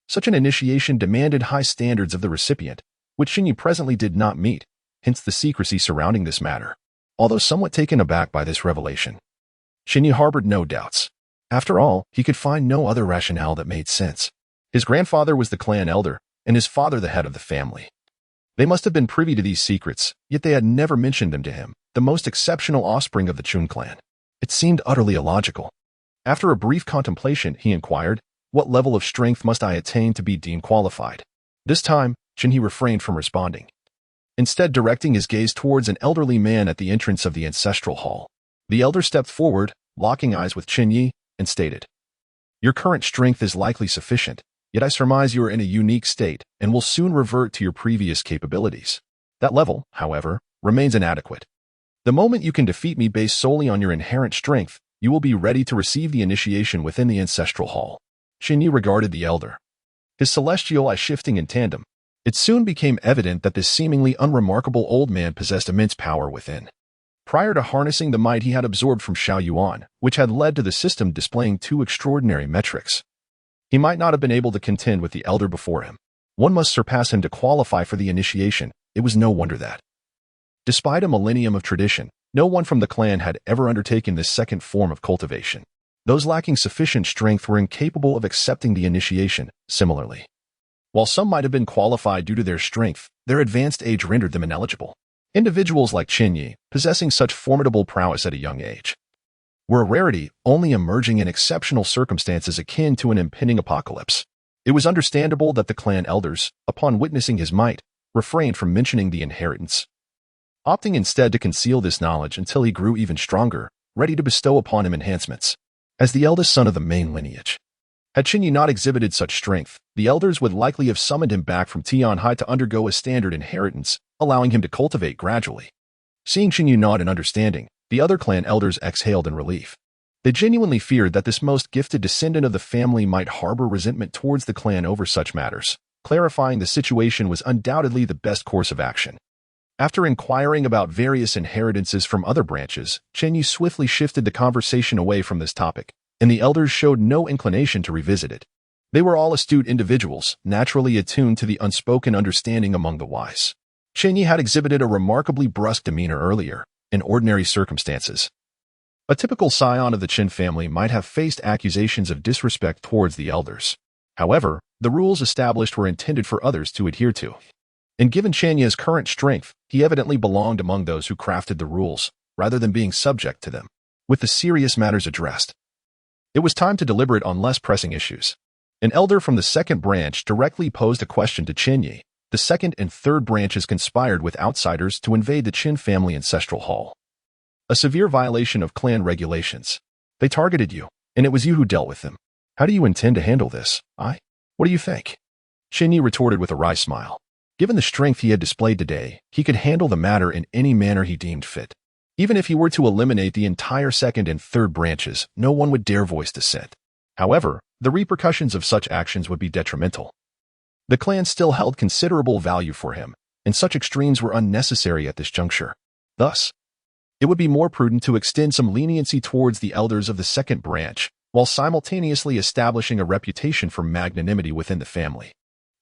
such an initiation demanded high standards of the recipient, which Chen Ye presently did not meet, hence the secrecy surrounding this matter. Although somewhat taken aback by this revelation, Chen Ye harbored no doubts. After all, he could find no other rationale that made sense. His grandfather was the clan elder, and his father the head of the family. They must have been privy to these secrets, yet they had never mentioned them to him, the most exceptional offspring of the Chun clan. It seemed utterly illogical. After a brief contemplation, he inquired, "What level of strength must I attain to be deemed qualified?" This time, Chen Ye refrained from responding, instead directing his gaze towards an elderly man at the entrance of the ancestral hall. The elder stepped forward, locking eyes with Chen Ye, and stated, "Your current strength is likely sufficient, yet I surmise you are in a unique state and will soon revert to your previous capabilities. That level, however, remains inadequate. The moment you can defeat me based solely on your inherent strength, you will be ready to receive the initiation within the ancestral hall." Chen Ye regarded the elder, his celestial eye shifting in tandem. It soon became evident that this seemingly unremarkable old man possessed immense power within. Prior to harnessing the might he had absorbed from Xiao Yuan, which had led to the system displaying two extraordinary metrics, he might not have been able to contend with the elder before him. One must surpass him to qualify for the initiation. It was no wonder that, despite a millennium of tradition, no one from the clan had ever undertaken this second form of cultivation. Those lacking sufficient strength were incapable of accepting the initiation. Similarly, While some might have been qualified due to their strength, their advanced age rendered them ineligible. Individuals like Chen Ye, possessing such formidable prowess at a young age, were a rarity, only emerging in exceptional circumstances akin to an impending apocalypse. It was understandable that the clan elders, upon witnessing his might, refrained from mentioning the inheritance, opting instead to conceal this knowledge until he grew even stronger, ready to bestow upon him enhancements. As the eldest son of the main lineage, had Chen Ye not exhibited such strength, the elders would likely have summoned him back from Tianhai to undergo a standard inheritance, allowing him to cultivate gradually. Seeing Chen Ye nod in understanding, the other clan elders exhaled in relief. They genuinely feared that this most gifted descendant of the family might harbor resentment towards the clan over such matters. Clarifying the situation was undoubtedly the best course of action. After inquiring about various inheritances from other branches, Chen Ye swiftly shifted the conversation away from this topic, and the elders showed no inclination to revisit it. They were all astute individuals, naturally attuned to the unspoken understanding among the wise. Chen Ye had exhibited a remarkably brusque demeanor earlier, in ordinary circumstances. A typical scion of the Chen family might have faced accusations of disrespect towards the elders. However, the rules established were intended for others to adhere to. And given Chen Ye's current strength, he evidently belonged among those who crafted the rules, rather than being subject to them. With the serious matters addressed, it was time to deliberate on less pressing issues. An elder from the second branch directly posed a question to Chen Ye. The second and third branches conspired with outsiders to invade the Chen family ancestral hall. A severe violation of clan regulations. They targeted you, and it was you who dealt with them. How do you intend to handle this? What do you think? Chen Ye retorted with a wry smile. Given the strength he had displayed today, he could handle the matter in any manner he deemed fit. Even if he were to eliminate the entire second and third branches, no one would dare voice dissent. However, the repercussions of such actions would be detrimental. The clan still held considerable value for him, and such extremes were unnecessary at this juncture. Thus, it would be more prudent to extend some leniency towards the elders of the second branch, while simultaneously establishing a reputation for magnanimity within the family.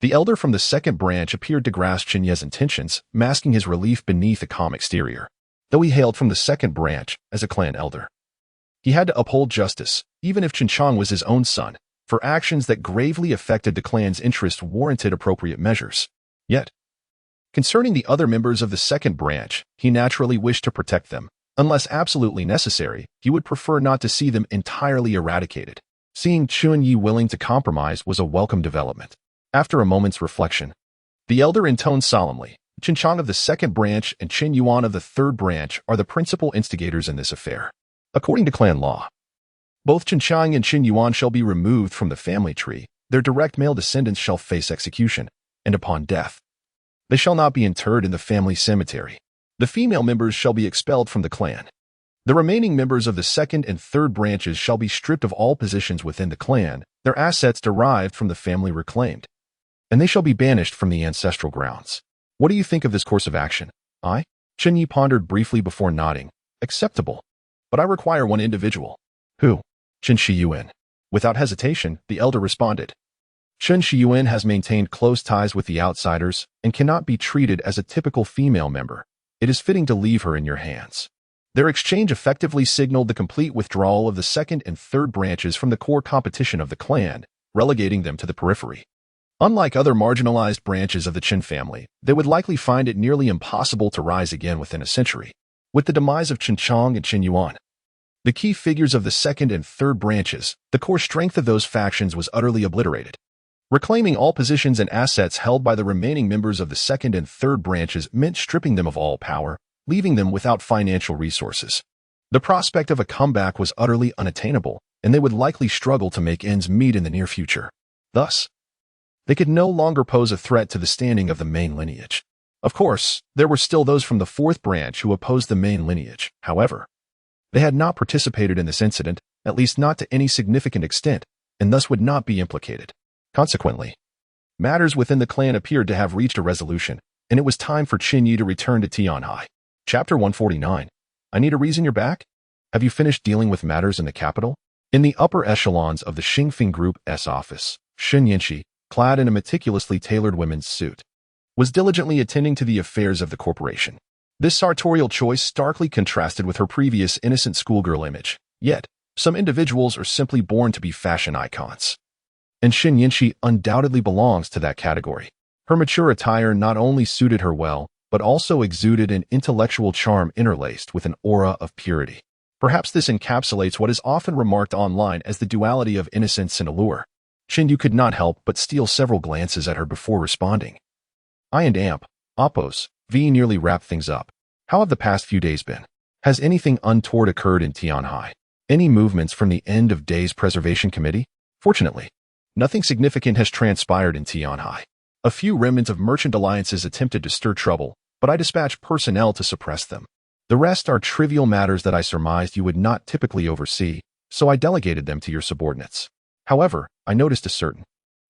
The elder from the second branch appeared to grasp Chen Ye's intentions, masking his relief beneath a calm exterior. Though he hailed from the second branch, as a clan elder, he had to uphold justice, even if Chen Chang was his own son, for actions that gravely affected the clan's interest warranted appropriate measures. Yet, concerning the other members of the second branch, he naturally wished to protect them. Unless absolutely necessary, he would prefer not to see them entirely eradicated. Seeing Chen Ye willing to compromise was a welcome development. After a moment's reflection, the elder intoned solemnly, Chen Chang of the second branch and Chen Yuan of the third branch are the principal instigators in this affair. According to clan law, both Chen Chang and Chen Yuan shall be removed from the family tree. Their direct male descendants shall face execution, and upon death, they shall not be interred in the family cemetery. The female members shall be expelled from the clan. The remaining members of the second and third branches shall be stripped of all positions within the clan, their assets derived from the family reclaimed, and they shall be banished from the ancestral grounds. What do you think of this course of action? Chen Ye pondered briefly before nodding. Acceptable. But I require one individual. Who? Chen Shiyuan. Without hesitation, the elder responded. Chen Shiyuan has maintained close ties with the outsiders and cannot be treated as a typical female member. It is fitting to leave her in your hands. Their exchange effectively signaled the complete withdrawal of the second and third branches from the core competition of the clan, relegating them to the periphery. Unlike other marginalized branches of the Chen family, they would likely find it nearly impossible to rise again within a century. With the demise of Chen Chang and Chen Yuan, the key figures of the second and third branches, the core strength of those factions was utterly obliterated. Reclaiming all positions and assets held by the remaining members of the second and third branches meant stripping them of all power, leaving them without financial resources. The prospect of a comeback was utterly unattainable, and they would likely struggle to make ends meet in the near future. Thus, they could no longer pose a threat to the standing of the main lineage. Of course, there were still those from the fourth branch who opposed the main lineage. However, they had not participated in this incident, at least not to any significant extent, and thus would not be implicated. Consequently, matters within the clan appeared to have reached a resolution, and it was time for Chen Ye to return to Tianhai. Chapter 149. I need a reason you're back? Have you finished dealing with matters in the capital? In the upper echelons of the Xingfeng Group's office, Shen Yanxi, clad in a meticulously tailored women's suit, was diligently attending to the affairs of the corporation. This sartorial choice starkly contrasted with her previous innocent schoolgirl image. Yet, some individuals are simply born to be fashion icons. and Chen Ye undoubtedly belongs to that category. Her mature attire not only suited her well, but also exuded an intellectual charm interlaced with an aura of purity. Perhaps this encapsulates what is often remarked online as the duality of innocence and allure. Chen Ye could not help but steal several glances at her before responding. I and Oppos, V nearly wrapped things up. How have the past few days been? Has anything untoward occurred in Tianhai? Any movements from the end of days preservation committee? Fortunately, nothing significant has transpired in Tianhai. A few remnants of merchant alliances attempted to stir trouble, but I dispatched personnel to suppress them. The rest are trivial matters that I surmised you would not typically oversee, so I delegated them to your subordinates. However, I noticed a certain,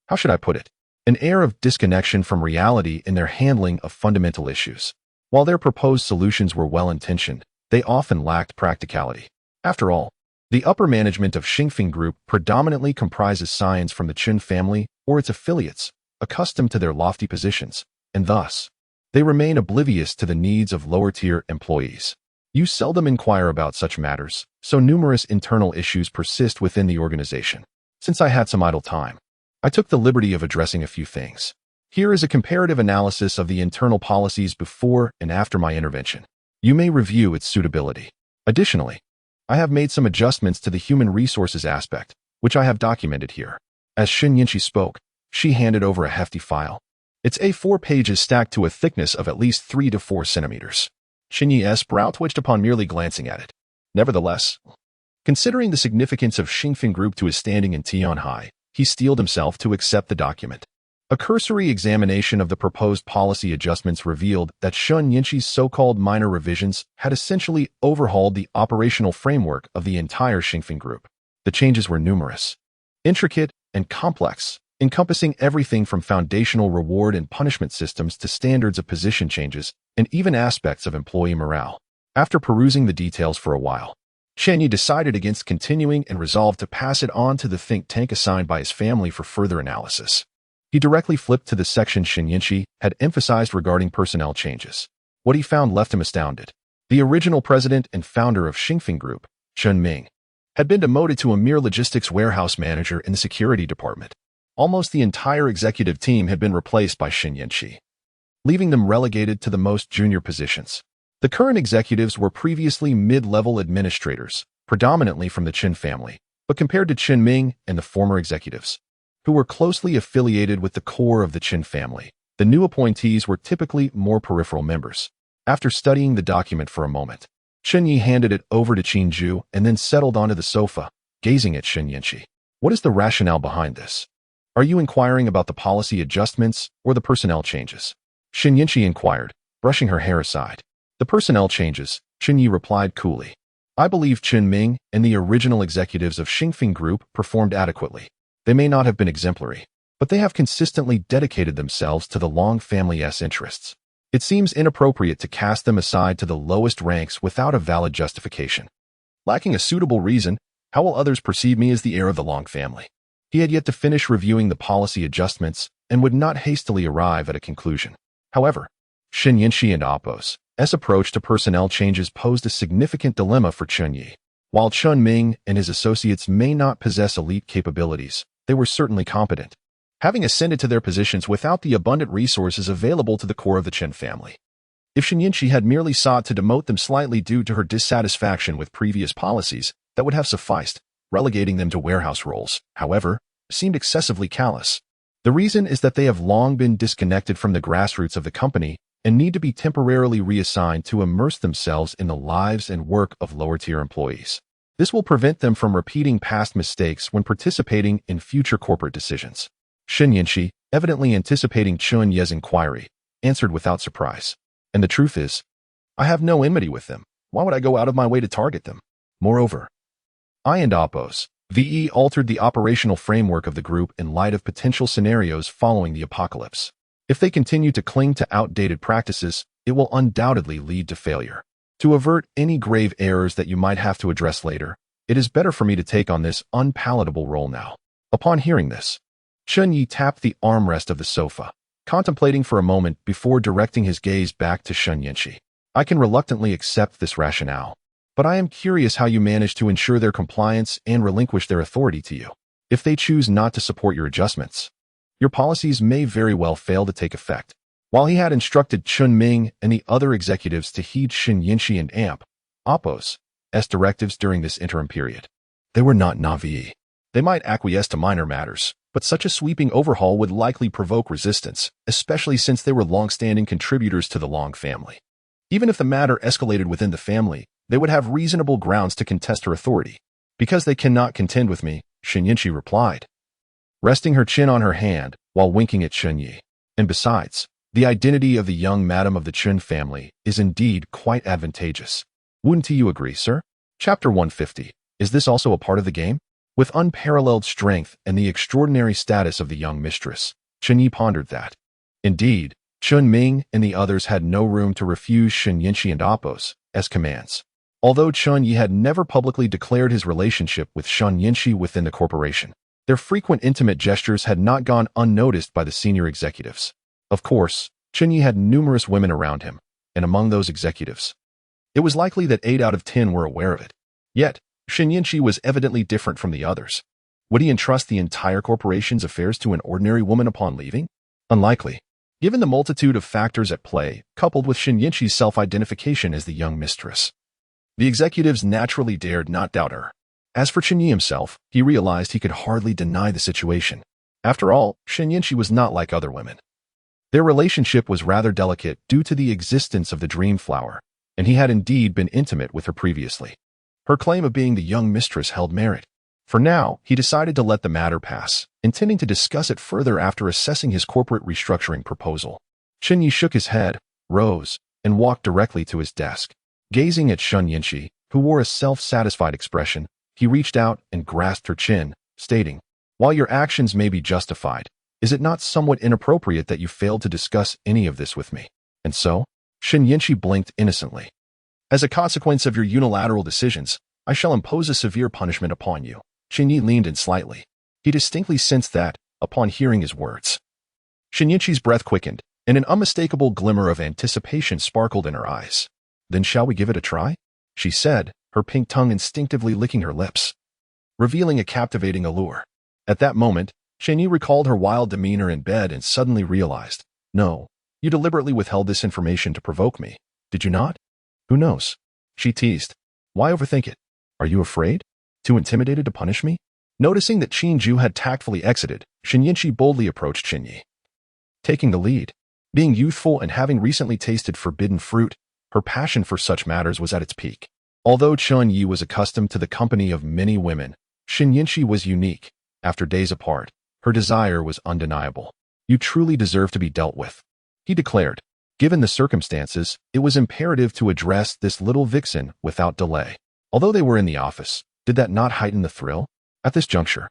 how should I put it, an air of disconnection from reality in their handling of fundamental issues. While their proposed solutions were well-intentioned, they often lacked practicality. After all, the upper management of Xingfeng Group predominantly comprises scions from the Chen family or its affiliates, accustomed to their lofty positions, and thus, they remain oblivious to the needs of lower-tier employees. You seldom inquire about such matters, so numerous internal issues persist within the organization. Since I had some idle time, I took the liberty of addressing a few things. Here is a comparative analysis of the internal policies before and after my intervention. You may review its suitability. Additionally, I have made some adjustments to the human resources aspect, which I have documented here. As Chen Ye spoke, she handed over a hefty file. Its A4 pages stacked to a thickness of at least 3 to 4 centimeters. Chen Ye's brow twitched upon merely glancing at it. Nevertheless, considering the significance of Xingfeng Group to his standing in Tianhai, he steeled himself to accept the document. A cursory examination of the proposed policy adjustments revealed that Chen Ye's so-called minor revisions had essentially overhauled the operational framework of the entire Xingfeng Group. The changes were numerous, intricate, and complex, encompassing everything from foundational reward and punishment systems to standards of position changes and even aspects of employee morale. After perusing the details for a while, Chen Ye decided against continuing and resolved to pass it on to the think tank assigned by his family for further analysis. He directly flipped to the section Chen Ye had emphasized regarding personnel changes. What he found left him astounded. The original president and founder of Xingfeng Group, Chen Ming, had been demoted to a mere logistics warehouse manager in the security department. Almost the entire executive team had been replaced by Chen Ye, leaving them relegated to the most junior positions. The current executives were previously mid-level administrators, predominantly from the Chen family, but compared to Chen Ming and the former executives, who were closely affiliated with the core of the Chen family, the new appointees were typically more peripheral members. After studying the document for a moment, Chen Ye handed it over to Qin Zhu and then settled onto the sofa, gazing at Chen Ye. What is the rationale behind this? Are you inquiring about the policy adjustments or the personnel changes? Chen Ye inquired, brushing her hair aside. The personnel changes, Chen Ye replied coolly. I believe Chen Ming and the original executives of Xingfeng Group performed adequately. They may not have been exemplary, but they have consistently dedicated themselves to the Long family's interests. It seems inappropriate to cast them aside to the lowest ranks without a valid justification. Lacking a suitable reason, how will others perceive me as the heir of the Long family? He had yet to finish reviewing the policy adjustments and would not hastily arrive at a conclusion. However, Chen Ye and Oppos' approach to personnel changes posed a significant dilemma for Chen Ye. While Chen Ming and his associates may not possess elite capabilities, they were certainly competent, having ascended to their positions without the abundant resources available to the core of the Chen family. If Chen Ye had merely sought to demote them slightly due to her dissatisfaction with previous policies, that would have sufficed. Relegating them to warehouse roles, however, seemed excessively callous. The reason is that they have long been disconnected from the grassroots of the company and need to be temporarily reassigned to immerse themselves in the lives and work of lower-tier employees. This will prevent them from repeating past mistakes when participating in future corporate decisions. Chen Ye, evidently anticipating Chen Ye's inquiry, answered without surprise. And the truth is, I have no enmity with them. Why would I go out of my way to target them? Moreover, I and Oppos, VE altered the operational framework of the group in light of potential scenarios following the apocalypse. If they continue to cling to outdated practices, it will undoubtedly lead to failure. To avert any grave errors that you might have to address later, it is better for me to take on this unpalatable role now. Upon hearing this, Chen Ye tapped the armrest of the sofa, contemplating for a moment before directing his gaze back to Chen Ye. I can reluctantly accept this rationale, but I am curious how you managed to ensure their compliance and relinquish their authority to you. If they choose not to support your adjustments, your policies may very well fail to take effect. While he had instructed Chen Ming and the other executives to heed Shen Yinshi and Appo's directives during this interim period, they were not naive. They might acquiesce to minor matters, but such a sweeping overhaul would likely provoke resistance, especially since they were long-standing contributors to the Long family. Even if the matter escalated within the family, they would have reasonable grounds to contest her authority. Because they cannot contend with me, Shen Yinshi replied, resting her chin on her hand while winking at Chen Ye. And besides, the identity of the young madam of the Chen family is indeed quite advantageous. Wouldn't you agree, sir? Chapter 150. Is this also a part of the game? With unparalleled strength and the extraordinary status of the young mistress, Chen Ye pondered that. Indeed, Chen Ming and the others had no room to refuse Shen Yinshi and Appo's commands. Although Chen Ye had never publicly declared his relationship with Shen Yinshi within the corporation, their frequent intimate gestures had not gone unnoticed by the senior executives. Of course, Chen Ye had numerous women around him, and among those executives, it was likely that 8 out of 10 were aware of it. Yet, Shen Yinshi was evidently different from the others. Would he entrust the entire corporation's affairs to an ordinary woman upon leaving? Unlikely. Given the multitude of factors at play, coupled with Shen Yinshi's self-identification as the young mistress, the executives naturally dared not doubt her. As for Chen Ye himself, he realized he could hardly deny the situation. After all, Shen Yinshi was not like other women. Their relationship was rather delicate due to the existence of the dream flower, and he had indeed been intimate with her previously. Her claim of being the young mistress held merit. For now, he decided to let the matter pass, intending to discuss it further after assessing his corporate restructuring proposal. Chen Ye shook his head, rose, and walked directly to his desk. Gazing at Shen Yinshi, who wore a self-satisfied expression, he reached out and grasped her chin, stating, "While your actions may be justified, is it not somewhat inappropriate that you failed to discuss any of this with me?" And so, Shen Yinshi blinked innocently. "As a consequence of your unilateral decisions, I shall impose a severe punishment upon you." Chen Ye leaned in slightly. He distinctly sensed that, upon hearing his words, Shen Yinshi's breath quickened, and an unmistakable glimmer of anticipation sparkled in her eyes. "Then shall we give it a try?" she said, her pink tongue instinctively licking her lips, revealing a captivating allure. At that moment, Chen Ye recalled her wild demeanor in bed and suddenly realized, "No, you deliberately withheld this information to provoke me, did you not?" "Who knows?" she teased. "Why overthink it? Are you afraid? Too intimidated to punish me?" Noticing that Qin Ju had tactfully exited, Shen Yinshi boldly approached Chen Ye, taking the lead. Being youthful and having recently tasted forbidden fruit, her passion for such matters was at its peak. Although Chen Ye was accustomed to the company of many women, Shen Yinshi was unique. After days apart, her desire was undeniable. "You truly deserve to be dealt with," he declared. Given the circumstances, it was imperative to address this little vixen without delay. Although they were in the office, did that not heighten the thrill? At this juncture,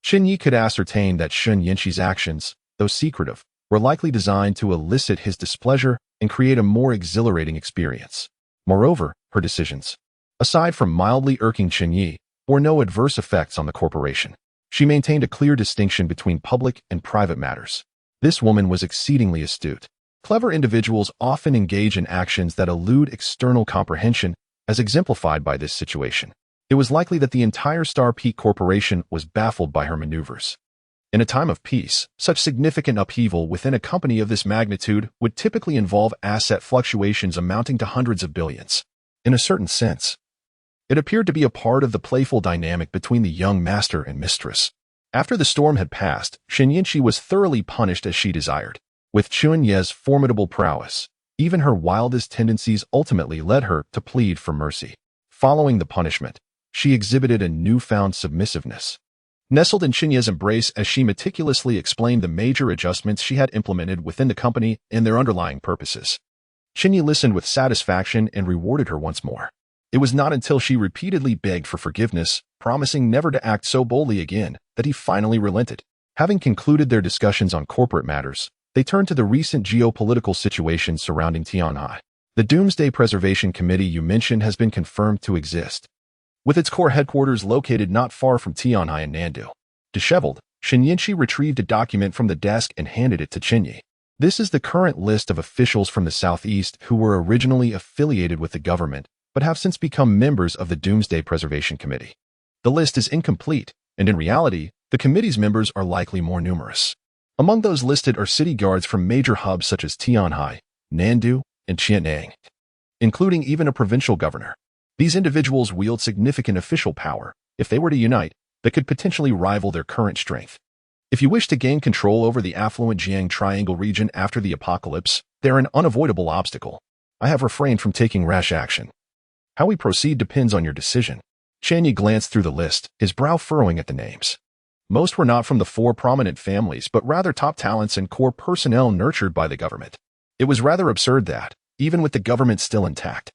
Chen Ye could ascertain that Shen Yinshi's actions, though secretive, were likely designed to elicit his displeasure and create a more exhilarating experience. Moreover, her decisions, aside from mildly irking Chen Ye, bore no adverse effects on the corporation. She maintained a clear distinction between public and private matters. This woman was exceedingly astute. Clever individuals often engage in actions that elude external comprehension, as exemplified by this situation. It was likely that the entire Star Peak Corporation was baffled by her maneuvers. In a time of peace, such significant upheaval within a company of this magnitude would typically involve asset fluctuations amounting to hundreds of billions. In a certain sense, it appeared to be a part of the playful dynamic between the young master and mistress. After the storm had passed, Shen Yinshi was thoroughly punished as she desired. With Chen Ye's formidable prowess, even her wildest tendencies ultimately led her to plead for mercy. Following the punishment, she exhibited a newfound submissiveness. Nestled in Chen Ye's embrace as she meticulously explained the major adjustments she had implemented within the company and their underlying purposes. Chen Ye listened with satisfaction and rewarded her once more. It was not until she repeatedly begged for forgiveness, promising never to act so boldly again, that he finally relented. Having concluded their discussions on corporate matters, they turned to the recent geopolitical situation surrounding Tianhai. The Doomsday Preservation Committee you mentioned has been confirmed to exist, with its core headquarters located not far from Tianhai and Nandu. Disheveled, Shen Yinshi retrieved a document from the desk and handed it to Chen Ye. This is the current list of officials from the southeast who were originally affiliated with the government, but have since become members of the Doomsday Preservation Committee. The list is incomplete, and in reality, The committee's members are likely more numerous. Among those listed are city guards from major hubs such as Tianhai, Nandu, and Chen Ye, including even a provincial governor. These individuals wield significant official power. If they were to unite, that could potentially rival their current strength. If you wish to gain control over the affluent Jiang Triangle region after the apocalypse, they're an unavoidable obstacle. I have refrained from taking rash action. How we proceed depends on your decision. Chen Ye glanced through the list, his brow furrowing at the names. Most were not from the four prominent families, but rather top talents and core personnel nurtured by the government. It was rather absurd that, even with the government still intact,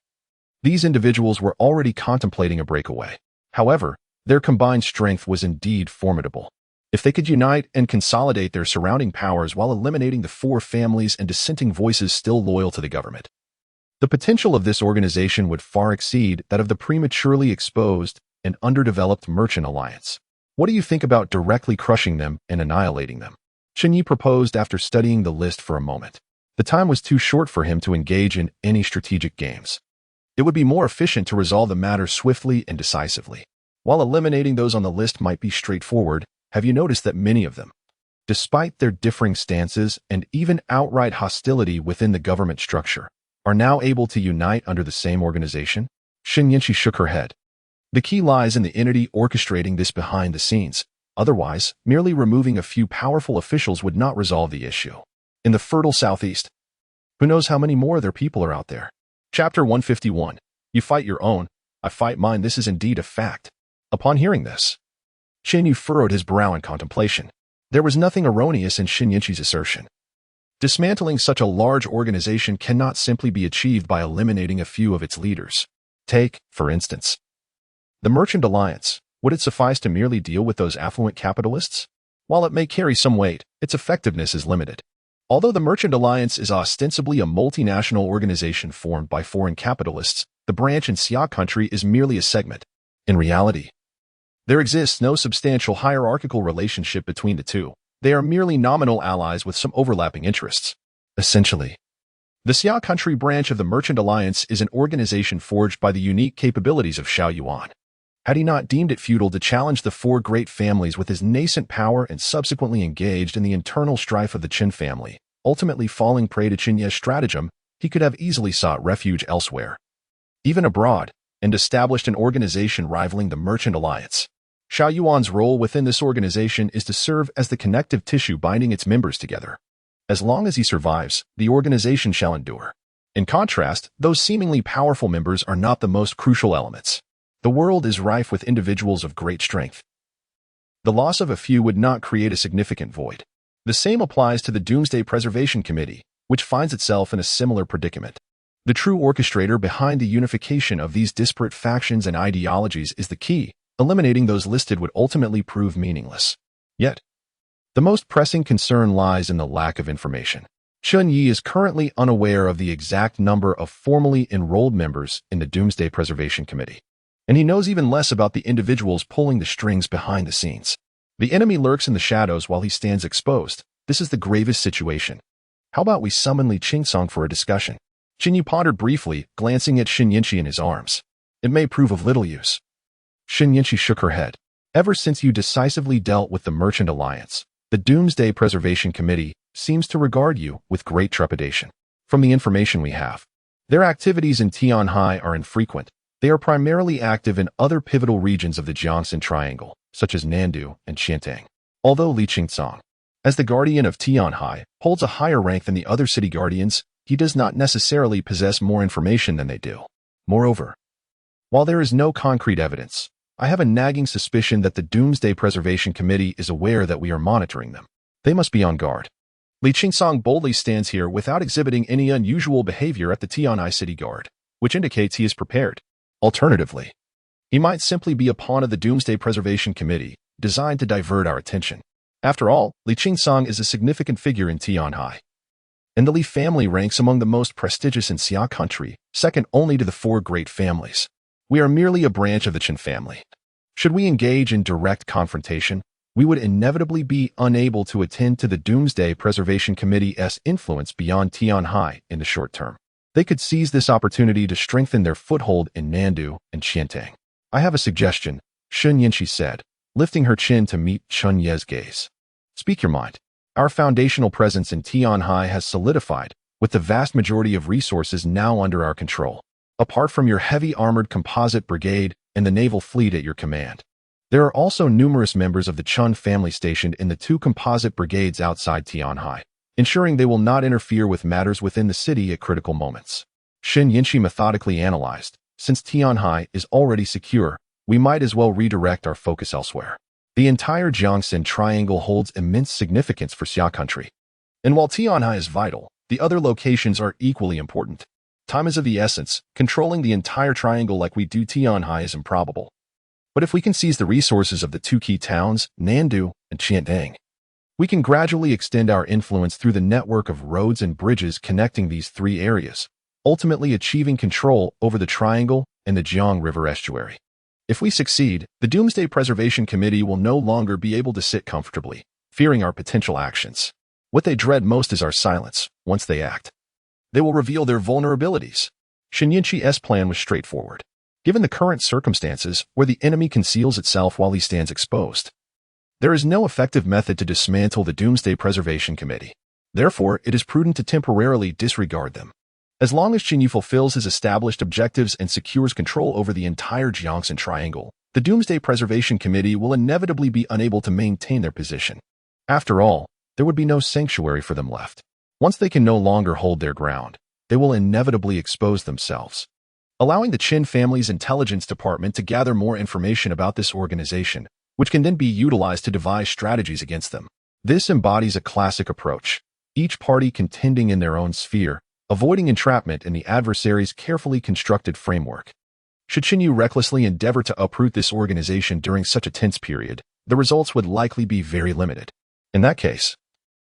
these individuals were already contemplating a breakaway. However, their combined strength was indeed formidable. If they could unite and consolidate their surrounding powers while eliminating the four families and dissenting voices still loyal to the government, the potential of this organization would far exceed that of the prematurely exposed and underdeveloped Merchant Alliance. What do you think about directly crushing them and annihilating them? Chen Ye proposed after studying the list for a moment. The time was too short for him to engage in any strategic games. It would be more efficient to resolve the matter swiftly and decisively. While eliminating those on the list might be straightforward, have you noticed that many of them, despite their differing stances and even outright hostility within the government structure, are now able to unite under the same organization? Chen Ye shook her head. The key lies in the entity orchestrating this behind the scenes. Otherwise, merely removing a few powerful officials would not resolve the issue. In the fertile southeast, who knows how many more of their people are out there? Chapter 151. You fight your own, I fight mine. This is indeed a fact. Upon hearing this, Chen Ye furrowed his brow in contemplation. There was nothing erroneous in Chen Ye's assertion. Dismantling such a large organization cannot simply be achieved by eliminating a few of its leaders. Take, for instance, the Merchant Alliance. Would it suffice to merely deal with those affluent capitalists? While it may carry some weight, its effectiveness is limited. Although the Merchant Alliance is ostensibly a multinational organization formed by foreign capitalists, the branch in Xia country is merely a segment. In reality, there exists no substantial hierarchical relationship between the two. They are merely nominal allies with some overlapping interests. Essentially, the Xia country branch of the Merchant Alliance is an organization forged by the unique capabilities of Xiao Yuan. Had he not deemed it futile to challenge the four great families with his nascent power and subsequently engaged in the internal strife of the Chen family, ultimately falling prey to Chen Ye's stratagem, he could have easily sought refuge elsewhere, even abroad, and established an organization rivaling the Merchant Alliance. Xiao Yuan's role within this organization is to serve as the connective tissue binding its members together. As long as he survives, the organization shall endure. In contrast, those seemingly powerful members are not the most crucial elements. The world is rife with individuals of great strength. The loss of a few would not create a significant void. The same applies to the Doomsday Preservation Committee, which finds itself in a similar predicament. The true orchestrator behind the unification of these disparate factions and ideologies is the key. Eliminating those listed would ultimately prove meaningless. Yet, the most pressing concern lies in the lack of information. Chen Ye is currently unaware of the exact number of formally enrolled members in the Doomsday Preservation Committee, and he knows even less about the individuals pulling the strings behind the scenes. The enemy lurks in the shadows while he stands exposed. This is the gravest situation. How about we summon Li Qingsong for a discussion? Chen Ye pondered briefly, glancing at Chen Ye in his arms. It may prove of little use. Chen Ye shook her head. Ever since you decisively dealt with the Merchant Alliance, the Doomsday Preservation Committee seems to regard you with great trepidation. From the information we have, their activities in Tianhai are infrequent. They are primarily active in other pivotal regions of the Jiangxin Triangle, such as Nandu and Qiantang. Although Li Qingsong, as the guardian of Tianhai, holds a higher rank than the other city guardians, he does not necessarily possess more information than they do. Moreover, while there is no concrete evidence, I have a nagging suspicion that the Doomsday Preservation Committee is aware that we are monitoring them. They must be on guard. Li Qingsong boldly stands here without exhibiting any unusual behavior at the Tianhai City Guard, which indicates he is prepared. Alternatively, he might simply be a pawn of the Doomsday Preservation Committee, designed to divert our attention. After all, Li Qingsong is a significant figure in Tianhai, and the Li family ranks among the most prestigious in Xia country, second only to the four great families. We are merely a branch of the Chen family. Should we engage in direct confrontation, we would inevitably be unable to attend to the Doomsday Preservation Committee's influence beyond Tianhai in the short term. They could seize this opportunity to strengthen their foothold in Nandu and Qiantang. I have a suggestion, Chen Ye said. lifting her chin to meet Chen Ye's gaze. Speak your mind. Our foundational presence in Tianhai has solidified, with the vast majority of resources now under our control. Apart from your heavy armored composite brigade and the naval fleet at your command, there are also numerous members of the Chen family stationed in the 2 composite brigades outside Tianhai, ensuring they will not interfere with matters within the city at critical moments. Chen Ye methodically analyzed. Since Tianhai is already secure, we might as well redirect our focus elsewhere. The entire Jiangxin Triangle holds immense significance for Xia country. And while Tianhai is vital, the other locations are equally important. Time is of the essence. Controlling the entire triangle like we do Tianhai is improbable. But if we can seize the resources of the 2 key towns, Nandu and Qiantang, we can gradually extend our influence through the network of roads and bridges connecting these 3 areas, ultimately achieving control over the triangle and the Jiang River estuary. If we succeed, the Doomsday Preservation Committee will no longer be able to sit comfortably, fearing our potential actions. What they dread most is our silence. Once they act, they will reveal their vulnerabilities. Chen Ye's plan was straightforward. Given the current circumstances where the enemy conceals itself while he stands exposed, there is no effective method to dismantle the Doomsday Preservation Committee. Therefore, it is prudent to temporarily disregard them. As long as Chen Ye fulfills his established objectives and secures control over the entire Jiangxin Triangle, the Doomsday Preservation Committee will inevitably be unable to maintain their position. After all, there would be no sanctuary for them left. Once they can no longer hold their ground, they will inevitably expose themselves. Allowing the Qin family's intelligence department to gather more information about this organization, which can then be utilized to devise strategies against them. This embodies a classic approach, each party contending in their own sphere, avoiding entrapment in the adversary's carefully constructed framework. Should Chen Ye recklessly endeavor to uproot this organization during such a tense period, the results would likely be very limited. In that case,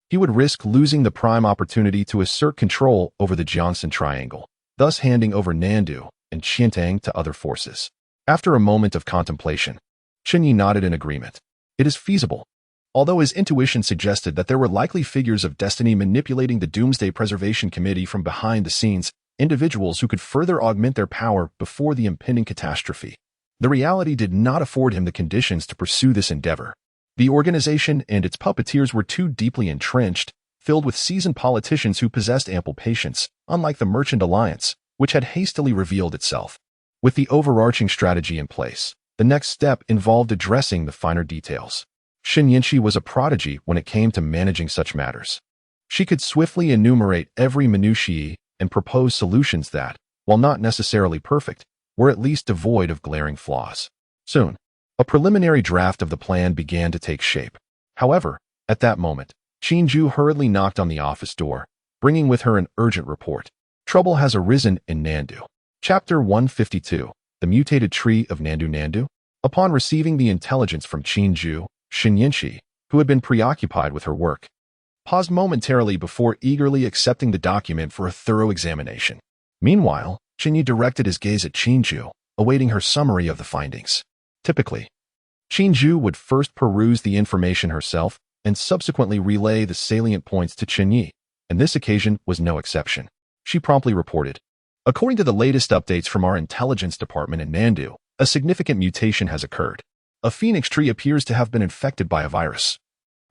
he would risk losing the prime opportunity to assert control over the Jiangxin Triangle, thus handing over Nandu and Qiantang to other forces. After a moment of contemplation, Chen Ye nodded in agreement. It is feasible. Although his intuition suggested that there were likely figures of destiny manipulating the Doomsday Preservation Committee from behind the scenes, individuals who could further augment their power before the impending catastrophe, the reality did not afford him the conditions to pursue this endeavor. The organization and its puppeteers were too deeply entrenched, filled with seasoned politicians who possessed ample patience, unlike the Merchant Alliance, which had hastily revealed itself. With the overarching strategy in place, the next step involved addressing the finer details. Chen Ye was a prodigy when it came to managing such matters. She could swiftly enumerate every minutiae and propose solutions that, while not necessarily perfect, were at least devoid of glaring flaws. Soon, a preliminary draft of the plan began to take shape. However, at that moment, Qinju hurriedly knocked on the office door, bringing with her an urgent report. Trouble has arisen in Nandu. Chapter 152, The Mutated Tree of Nandu. Upon receiving the intelligence from Qinju, Chen Ye, who had been preoccupied with her work, paused momentarily before eagerly accepting the document for a thorough examination. Meanwhile, Chen Ye directed his gaze at Qinju, awaiting her summary of the findings. Typically, Qinju would first peruse the information herself and subsequently relay the salient points to Chen Ye, and this occasion was no exception. She promptly reported, "According to the latest updates from our intelligence department in Nandu, a significant mutation has occurred. A phoenix tree appears to have been infected by a virus,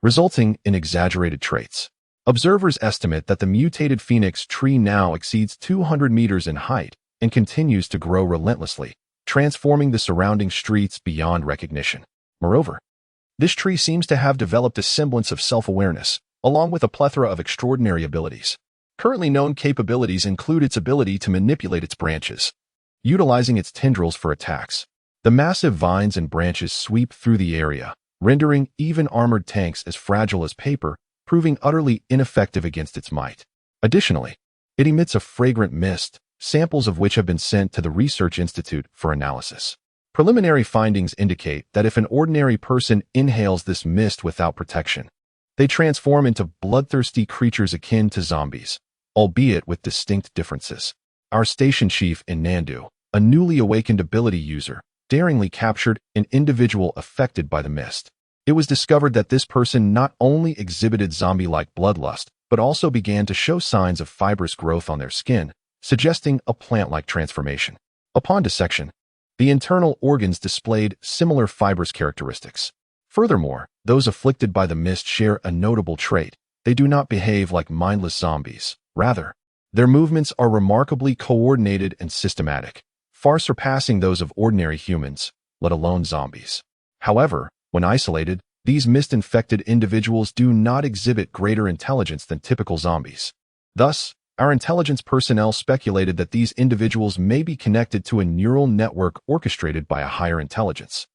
resulting in exaggerated traits. Observers estimate that the mutated phoenix tree now exceeds 200 meters in height and continues to grow relentlessly, transforming the surrounding streets beyond recognition. Moreover, this tree seems to have developed a semblance of self-awareness, along with a plethora of extraordinary abilities. Currently known capabilities include its ability to manipulate its branches, utilizing its tendrils for attacks. The massive vines and branches sweep through the area, rendering even armored tanks as fragile as paper, proving utterly ineffective against its might. Additionally, it emits a fragrant mist, samples of which have been sent to the Research Institute for analysis. Preliminary findings indicate that if an ordinary person inhales this mist without protection, they transform into bloodthirsty creatures akin to zombies, albeit with distinct differences. Our station chief in Nandu, a newly awakened ability user, daringly captured an individual affected by the mist. It was discovered that this person not only exhibited zombie-like bloodlust, but also began to show signs of fibrous growth on their skin, suggesting a plant-like transformation. Upon dissection, the internal organs displayed similar fibrous characteristics. Furthermore, those afflicted by the mist share a notable trait. They do not behave like mindless zombies. Rather, their movements are remarkably coordinated and systematic, far surpassing those of ordinary humans, let alone zombies. However, when isolated, these mist-infected individuals do not exhibit greater intelligence than typical zombies. Thus, our intelligence personnel speculated that these individuals may be connected to a neural network orchestrated by a higher intelligence,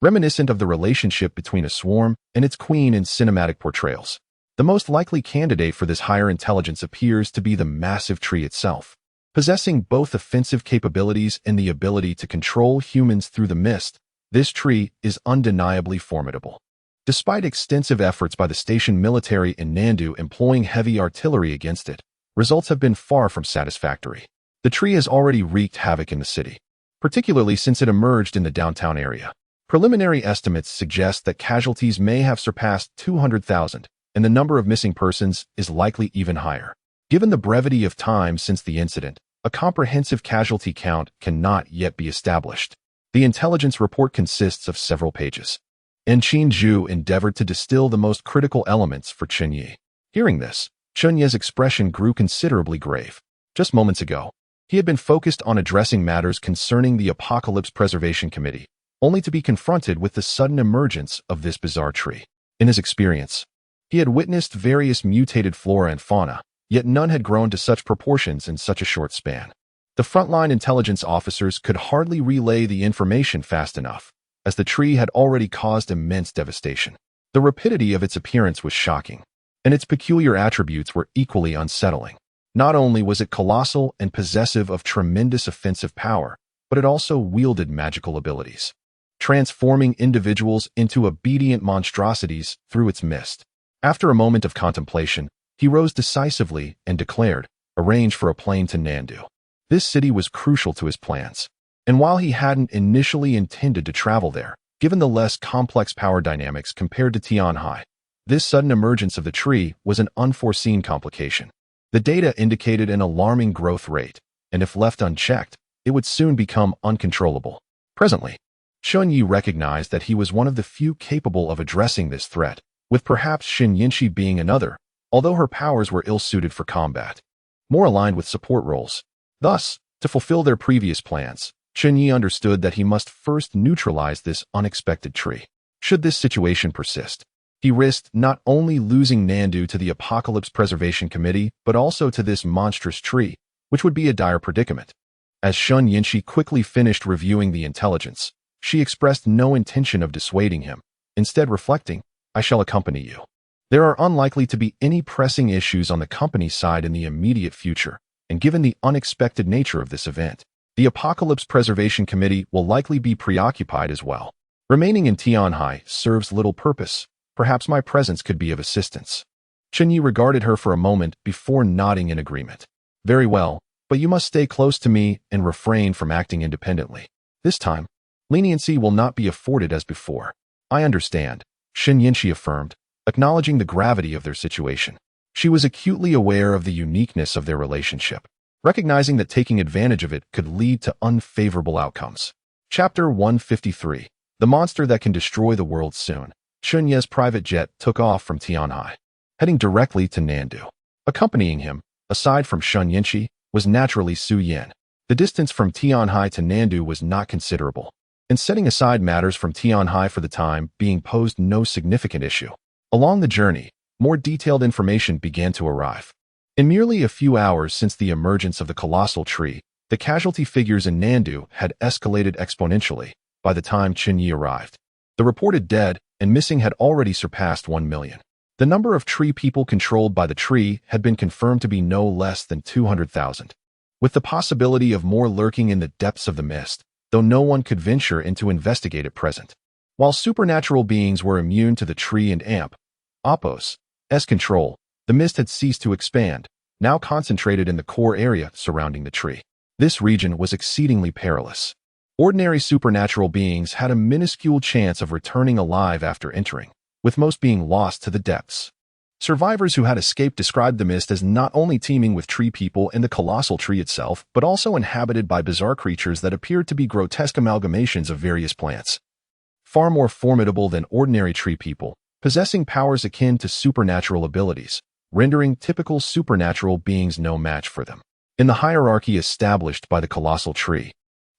reminiscent of the relationship between a swarm and its queen in cinematic portrayals. The most likely candidate for this higher intelligence appears to be the massive tree itself. Possessing both offensive capabilities and the ability to control humans through the mist, this tree is undeniably formidable. Despite extensive efforts by the station military in Nandu employing heavy artillery against it, results have been far from satisfactory. The tree has already wreaked havoc in the city, particularly since it emerged in the downtown area. Preliminary estimates suggest that casualties may have surpassed 200,000, and the number of missing persons is likely even higher. Given the brevity of time since the incident, a comprehensive casualty count cannot yet be established. The intelligence report consists of several pages, and Chen Ye endeavored to distill the most critical elements for Chen Ye. Hearing this, Chen Ye's expression grew considerably grave. Just moments ago, he had been focused on addressing matters concerning the Apocalypse Preservation Committee, only to be confronted with the sudden emergence of this bizarre tree. In his experience, he had witnessed various mutated flora and fauna, yet none had grown to such proportions in such a short span. The frontline intelligence officers could hardly relay the information fast enough, as the tree had already caused immense devastation. The rapidity of its appearance was shocking, and its peculiar attributes were equally unsettling. Not only was it colossal and possessive of tremendous offensive power, but it also wielded magical abilities, transforming individuals into obedient monstrosities through its mist. After a moment of contemplation, he rose decisively and declared, "Arrange for a plane to Nandu." This city was crucial to his plans, and while he hadn't initially intended to travel there, given the less complex power dynamics compared to Tianhai, this sudden emergence of the tree was an unforeseen complication. The data indicated an alarming growth rate, and if left unchecked, it would soon become uncontrollable. Presently, Chen Ye recognized that he was one of the few capable of addressing this threat, with perhaps Xin Yinshi being another, although her powers were ill-suited for combat, more aligned with support roles. Thus, to fulfill their previous plans, Chen Ye understood that he must first neutralize this unexpected tree. Should this situation persist, he risked not only losing Nandu to the Apocalypse Preservation Committee, but also to this monstrous tree, which would be a dire predicament. As Shun Yinshi quickly finished reviewing the intelligence, she expressed no intention of dissuading him, instead reflecting, "I shall accompany you. There are unlikely to be any pressing issues on the company's side in the immediate future, and given the unexpected nature of this event, the Apocalypse Preservation Committee will likely be preoccupied as well. Remaining in Tianhai serves little purpose. Perhaps my presence could be of assistance." Chen Ye regarded her for a moment before nodding in agreement. "Very well, but you must stay close to me and refrain from acting independently. This time, leniency will not be afforded as before." "I understand," Xin Yinshi affirmed, acknowledging the gravity of their situation. She was acutely aware of the uniqueness of their relationship, recognizing that taking advantage of it could lead to unfavorable outcomes. Chapter 153. The Monster That Can Destroy the World Soon. Chen Ye's private jet took off from Tianhai, heading directly to Nandu. Accompanying him, aside from Shun Yinshi, was naturally Su Yan. The distance from Tianhai to Nandu was not considerable, and setting aside matters from Tianhai for the time being posed no significant issue. Along the journey, more detailed information began to arrive. In merely a few hours since the emergence of the colossal tree, the casualty figures in Nandu had escalated exponentially by the time Chen Ye arrived. The reported dead and missing had already surpassed 1 million. The number of tree people controlled by the tree had been confirmed to be no less than 200,000, with the possibility of more lurking in the depths of the mist, though no one could venture in to investigate at present. While supernatural beings were immune to the tree and Apos' control, the mist had ceased to expand, now concentrated in the core area surrounding the tree. This region was exceedingly perilous. Ordinary supernatural beings had a minuscule chance of returning alive after entering, with most being lost to the depths. Survivors who had escaped described the mist as not only teeming with tree people and the colossal tree itself, but also inhabited by bizarre creatures that appeared to be grotesque amalgamations of various plants. far more formidable than ordinary tree people, possessing powers akin to supernatural abilities, rendering typical supernatural beings no match for them. In the hierarchy established by the colossal tree,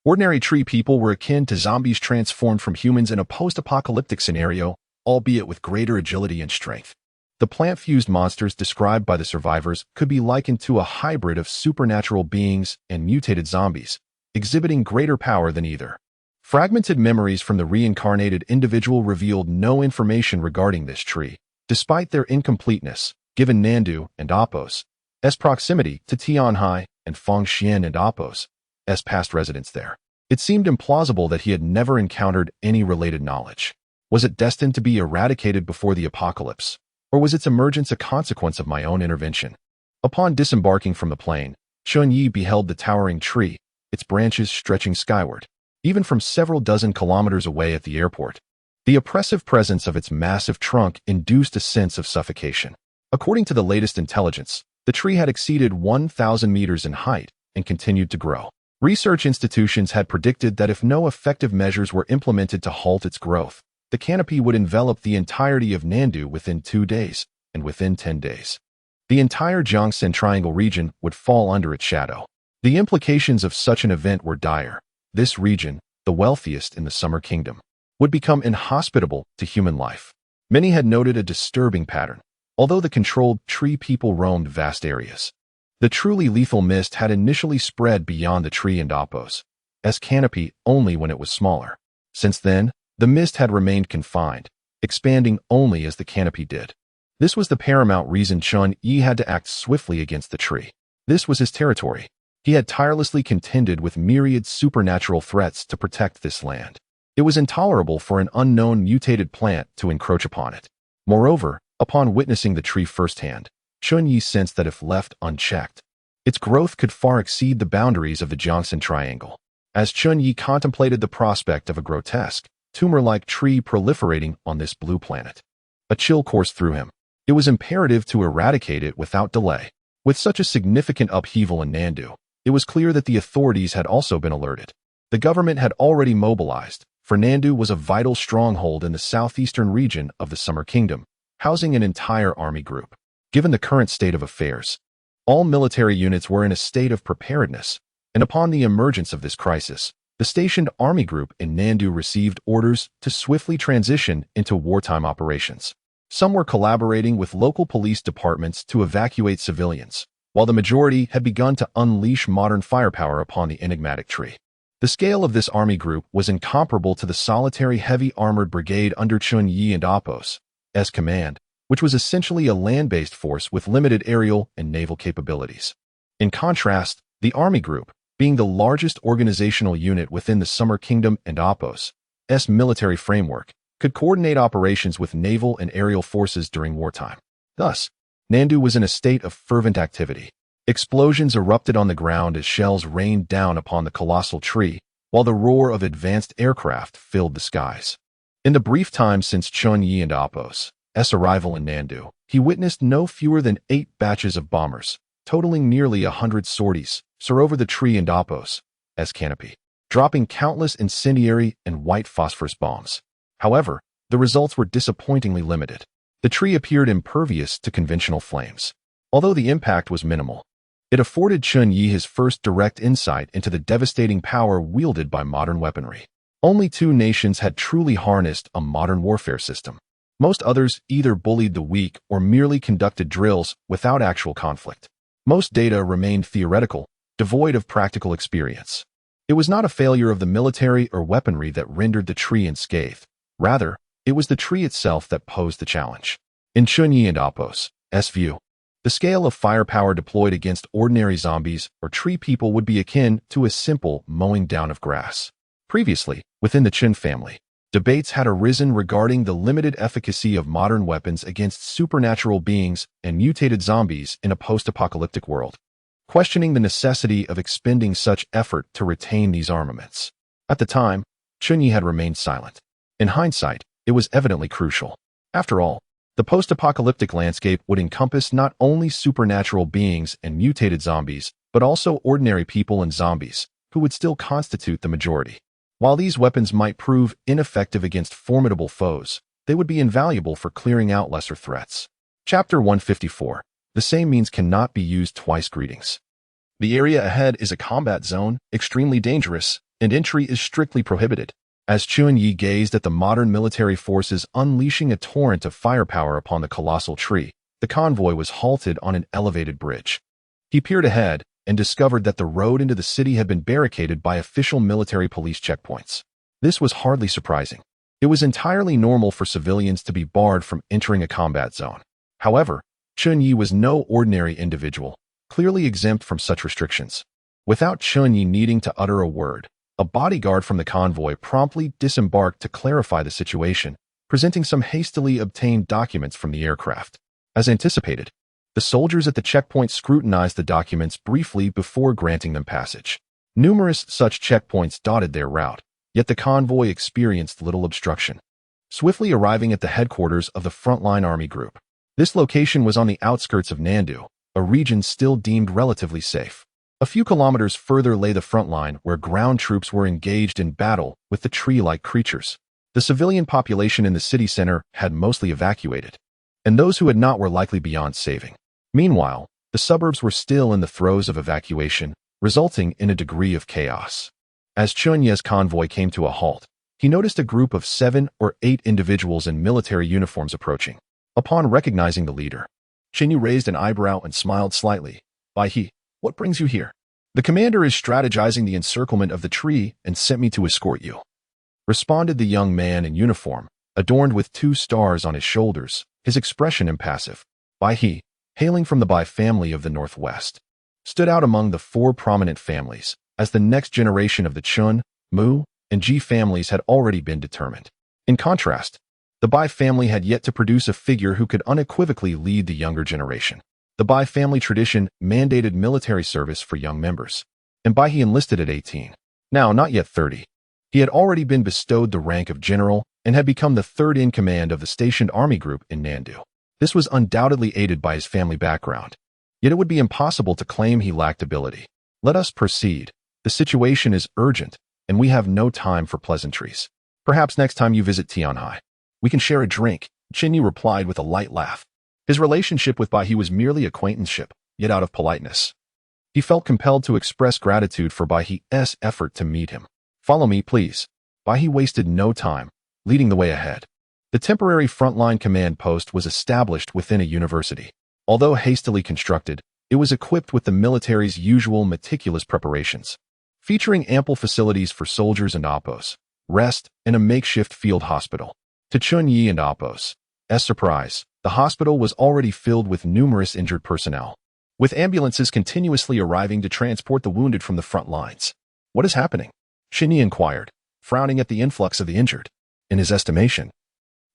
ordinary tree people were akin to zombies transformed from humans in a post-apocalyptic scenario, albeit with greater agility and strength. The plant-fused monsters described by the survivors could be likened to a hybrid of supernatural beings and mutated zombies, exhibiting greater power than either. Fragmented memories from the reincarnated individual revealed no information regarding this tree, despite their incompleteness, given Nandu and Apos' proximity to Tianhai and Fengxian and Apos' past residence there. It seemed implausible that he had never encountered any related knowledge. Was it destined to be eradicated before the apocalypse? Or was its emergence a consequence of my own intervention? Upon disembarking from the plane, Chen Ye beheld the towering tree, its branches stretching skyward, even from several dozen kilometers away at the airport. The oppressive presence of its massive trunk induced a sense of suffocation. According to the latest intelligence, the tree had exceeded 1,000 meters in height and continued to grow. Research institutions had predicted that if no effective measures were implemented to halt its growth, the canopy would envelop the entirety of Nandu within 2 days, and within 10 days, the entire Jiangxin Triangle region would fall under its shadow. The implications of such an event were dire. This region, the wealthiest in the Summer Kingdom, would become inhospitable to human life. Many had noted a disturbing pattern. Although the controlled tree people roamed vast areas, the truly lethal mist had initially spread beyond the tree and Apos' canopy only when it was smaller. Since then, the mist had remained confined, expanding only as the canopy did. This was the paramount reason Chen Ye had to act swiftly against the tree. This was his territory. He had tirelessly contended with myriad supernatural threats to protect this land. It was intolerable for an unknown mutated plant to encroach upon it. Moreover, upon witnessing the tree firsthand, Chen Ye sensed that if left unchecked, its growth could far exceed the boundaries of the Jiangxin Triangle. As Chen Ye contemplated the prospect of a grotesque, tumor-like tree proliferating on this blue planet, a chill coursed through him. It was imperative to eradicate it without delay. With such a significant upheaval in Nandu, it was clear that the authorities had also been alerted. The government had already mobilized, for Nandu was a vital stronghold in the southeastern region of the Summer Kingdom, housing an entire army group. Given the current state of affairs, all military units were in a state of preparedness, and upon the emergence of this crisis, the stationed army group in Nandu received orders to swiftly transition into wartime operations. Some were collaborating with local police departments to evacuate civilians, while the majority had begun to unleash modern firepower upon the enigmatic tree. The scale of this army group was incomparable to the solitary heavy armored brigade under Chen Ye and Apos' command, which was essentially a land-based force with limited aerial and naval capabilities. In contrast, the army group, being the largest organizational unit within the Summer Kingdom and Apos' military framework, could coordinate operations with naval and aerial forces during wartime. Thus, Nandu was in a state of fervent activity. Explosions erupted on the ground as shells rained down upon the colossal tree, while the roar of advanced aircraft filled the skies. In the brief time since Chen Ye and Apos' arrival in Nandu, he witnessed no fewer than 8 batches of bombers, totaling nearly 100 sorties, soar over the tree and Apos' canopy, dropping countless incendiary and white phosphorus bombs. However, the results were disappointingly limited. The tree appeared impervious to conventional flames. Although the impact was minimal, it afforded Chen Ye his first direct insight into the devastating power wielded by modern weaponry. Only 2 nations had truly harnessed a modern warfare system. Most others either bullied the weak or merely conducted drills without actual conflict. Most data remained theoretical, devoid of practical experience. It was not a failure of the military or weaponry that rendered the tree unscathed. Rather, it was the tree itself that posed the challenge. In Chen Ye and Apos' view, the scale of firepower deployed against ordinary zombies or tree people would be akin to a simple mowing down of grass. Previously, within the Chen family, debates had arisen regarding the limited efficacy of modern weapons against supernatural beings and mutated zombies in a post-apocalyptic world, questioning the necessity of expending such effort to retain these armaments. At the time, Chen Ye had remained silent. In hindsight, it was evidently crucial. After all, the post-apocalyptic landscape would encompass not only supernatural beings and mutated zombies, but also ordinary people and zombies, who would still constitute the majority. While these weapons might prove ineffective against formidable foes, they would be invaluable for clearing out lesser threats. Chapter 154. The same means cannot be used twice. Greetings. The area ahead is a combat zone, extremely dangerous, and entry is strictly prohibited. As Chen Ye gazed at the modern military forces unleashing a torrent of firepower upon the colossal tree, the convoy was halted on an elevated bridge. He peered ahead and discovered that the road into the city had been barricaded by official military police checkpoints. This was hardly surprising. It was entirely normal for civilians to be barred from entering a combat zone. However, Chen Ye was no ordinary individual, clearly exempt from such restrictions. Without Chen Ye needing to utter a word, a bodyguard from the convoy promptly disembarked to clarify the situation, presenting some hastily obtained documents from the aircraft. As anticipated, the soldiers at the checkpoint scrutinized the documents briefly before granting them passage. Numerous such checkpoints dotted their route, yet the convoy experienced little obstruction. Swiftly arriving at the headquarters of the frontline army group. This location was on the outskirts of Nandu, a region still deemed relatively safe. A few kilometers further lay the front line where ground troops were engaged in battle with the tree-like creatures. The civilian population in the city center had mostly evacuated, and those who had not were likely beyond saving. Meanwhile, the suburbs were still in the throes of evacuation, resulting in a degree of chaos. As Chen Ye's convoy came to a halt, he noticed a group of 7 or 8 individuals in military uniforms approaching. Upon recognizing the leader, Chen Ye raised an eyebrow and smiled slightly. "Bai He, what brings you here?" "The commander is strategizing the encirclement of the tree and sent me to escort you," responded the young man in uniform, adorned with 2 stars on his shoulders, his expression impassive. Bai He, hailing from the Bai family of the Northwest, stood out among the 4 prominent families, as the next generation of the Chun, Mu, and Ji families had already been determined. In contrast, the Bai family had yet to produce a figure who could unequivocally lead the younger generation. The Bai family tradition mandated military service for young members, and Bai He enlisted at 18. Now, not yet 30. He had already been bestowed the rank of general and had become the 3rd in command of the stationed army group in Nandu. This was undoubtedly aided by his family background, yet it would be impossible to claim he lacked ability. "Let us proceed. The situation is urgent, and we have no time for pleasantries. Perhaps next time you visit Tianhai, we can share a drink," Chen Ye replied with a light laugh. His relationship with Bai He was merely acquaintanceship, yet out of politeness. He felt compelled to express gratitude for Bai He's effort to meet him. "Follow me, please." Bai He wasted no time, leading the way ahead. The temporary frontline command post was established within a university. Although hastily constructed, it was equipped with the military's usual meticulous preparations, featuring ample facilities for soldiers and oppos, rest, and a makeshift field hospital. To Chen Ye and oppos' surprise, the hospital was already filled with numerous injured personnel, with ambulances continuously arriving to transport the wounded from the front lines. "What is happening?" Chen Ye inquired, frowning at the influx of the injured. In his estimation,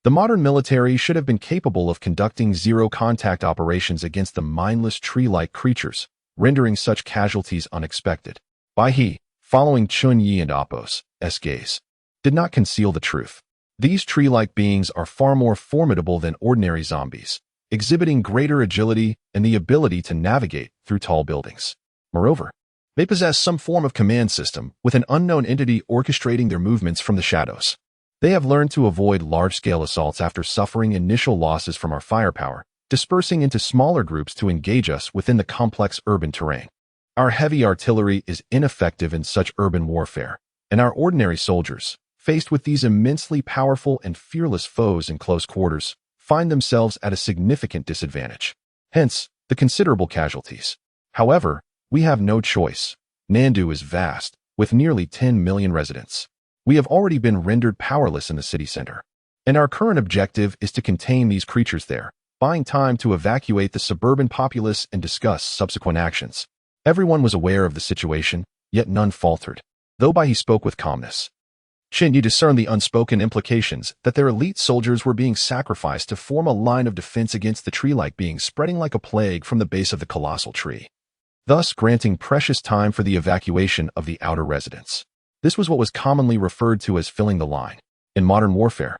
the modern military should have been capable of conducting zero-contact operations against the mindless tree-like creatures, rendering such casualties unexpected. Bai He, following Chen Ye and oppos' gaze, did not conceal the truth. These tree-like beings are far more formidable than ordinary zombies, exhibiting greater agility and the ability to navigate through tall buildings. Moreover, they possess some form of command system, with an unknown entity orchestrating their movements from the shadows. They have learned to avoid large-scale assaults after suffering initial losses from our firepower, dispersing into smaller groups to engage us within the complex urban terrain. Our heavy artillery is ineffective in such urban warfare, and our ordinary soldiers, faced with these immensely powerful and fearless foes in close quarters, find themselves at a significant disadvantage. Hence, the considerable casualties. However, we have no choice. Nandu is vast, with nearly 10 million residents. We have already been rendered powerless in the city center, and our current objective is to contain these creatures there, buying time to evacuate the suburban populace and discuss subsequent actions. Everyone was aware of the situation, yet none faltered, though Bai He spoke with calmness. Chen Ye discerned the unspoken implications that their elite soldiers were being sacrificed to form a line of defense against the tree-like beings spreading like a plague from the base of the colossal tree, thus granting precious time for the evacuation of the outer residents. This was what was commonly referred to as filling the line. In modern warfare,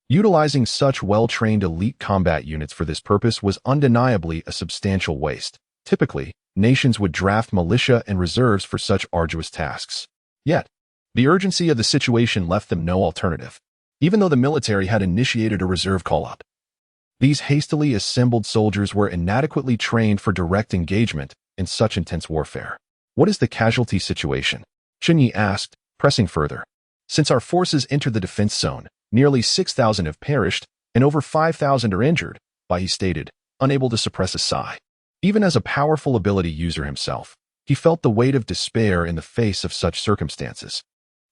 utilizing such well-trained elite combat units for this purpose was undeniably a substantial waste. Typically, nations would draft militia and reserves for such arduous tasks. Yet, The urgency of the situation left them no alternative, even though the military had initiated a reserve call-up. These hastily assembled soldiers were inadequately trained for direct engagement in such intense warfare. What is the casualty situation? Chen Ye asked, pressing further. Since our forces entered the defense zone, nearly 6,000 have perished and over 5,000 are injured, Bai stated, unable to suppress a sigh. Even as a powerful ability user himself, he felt the weight of despair in the face of such circumstances.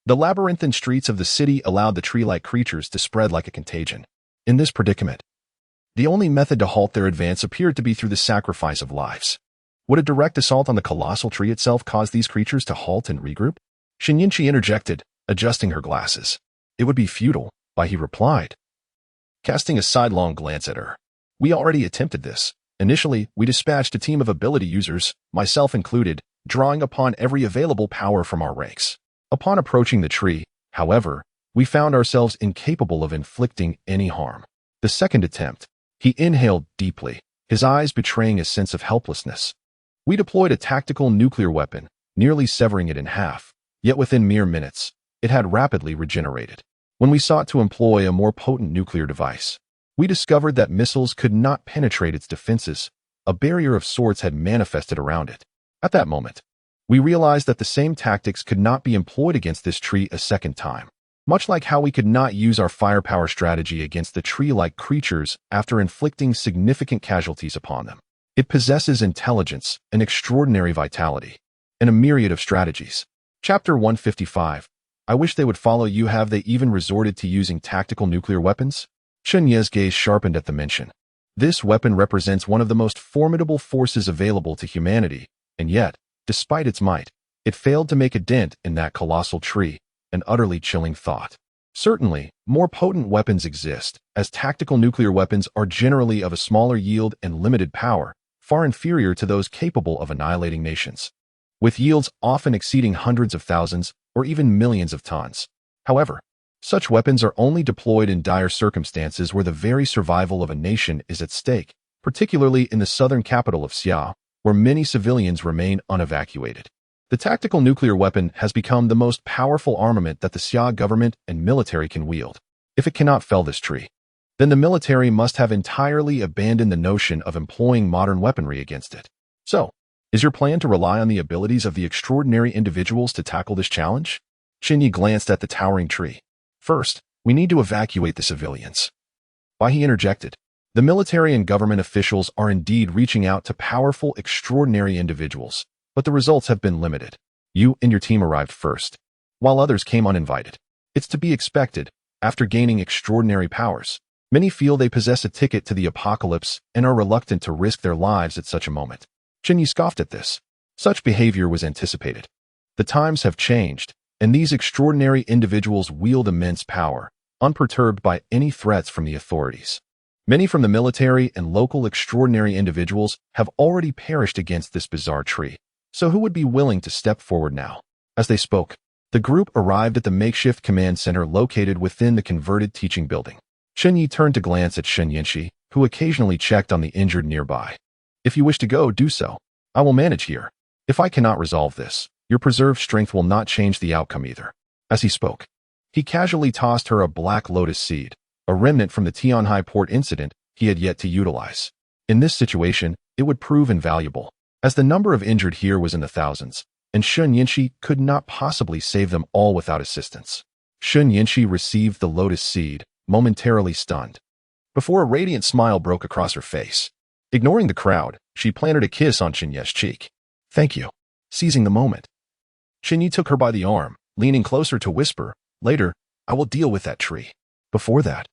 The labyrinthine streets of the city allowed the tree-like creatures to spread like a contagion. In this predicament, the only method to halt their advance appeared to be through the sacrifice of lives. Would a direct assault on the colossal tree itself cause these creatures to halt and regroup? Chen Ye interjected, adjusting her glasses. It would be futile, Bai he replied, casting a sidelong glance at her. We already attempted this. Initially, we dispatched a team of ability users, myself included, drawing upon every available power from our ranks. Upon approaching the tree, however, we found ourselves incapable of inflicting any harm. The second attempt, he inhaled deeply, his eyes betraying a sense of helplessness. We deployed a tactical nuclear weapon, nearly severing it in half, yet within mere minutes, it had rapidly regenerated. When we sought to employ a more potent nuclear device, we discovered that missiles could not penetrate its defenses. A barrier of sorts had manifested around it. At that moment, we realized that the same tactics could not be employed against this tree a second time. Much like how we could not use our firepower strategy against the tree-like creatures after inflicting significant casualties upon them. It possesses intelligence, an extraordinary vitality, and a myriad of strategies. Chapter 155. I wish they would follow you. Have they even resorted to using tactical nuclear weapons? Chen Ye's gaze sharpened at the mention. This weapon represents one of the most formidable forces available to humanity, and yet, despite its might, it failed to make a dent in that colossal tree, an utterly chilling thought. Certainly, more potent weapons exist, as tactical nuclear weapons are generally of a smaller yield and limited power, far inferior to those capable of annihilating nations, with yields often exceeding hundreds of thousands or even millions of tons. However, such weapons are only deployed in dire circumstances where the very survival of a nation is at stake, particularly in the southern capital of Xia, where many civilians remain unevacuated. The tactical nuclear weapon has become the most powerful armament that the Xia government and military can wield. If it cannot fell this tree, then the military must have entirely abandoned the notion of employing modern weaponry against it. So, is your plan to rely on the abilities of the extraordinary individuals to tackle this challenge? Chen Ye glanced at the towering tree. First, we need to evacuate the civilians. Bai he interjected. The military and government officials are indeed reaching out to powerful, extraordinary individuals, but the results have been limited. You and your team arrived first, while others came uninvited. It's to be expected, after gaining extraordinary powers. Many feel they possess a ticket to the apocalypse and are reluctant to risk their lives at such a moment. Chen Ye scoffed at this. Such behavior was anticipated. The times have changed, and these extraordinary individuals wield immense power, unperturbed by any threats from the authorities. Many from the military and local extraordinary individuals have already perished against this bizarre tree. So who would be willing to step forward now? As they spoke, the group arrived at the makeshift command center located within the converted teaching building. Chen Ye turned to glance at Chen Ye, who occasionally checked on the injured nearby. If you wish to go, do so. I will manage here. If I cannot resolve this, your preserved strength will not change the outcome either. As he spoke, he casually tossed her a black lotus seed, a remnant from the Tianhai port incident he had yet to utilize. In this situation, it would prove invaluable, as the number of injured here was in the thousands, and Chen Ye could not possibly save them all without assistance. Chen Ye received the lotus seed, momentarily stunned, before a radiant smile broke across her face. Ignoring the crowd, she planted a kiss on Chen Ye's cheek. Thank you. Seizing the moment, Chen Ye took her by the arm, leaning closer to whisper, later, I will deal with that tree. Before that,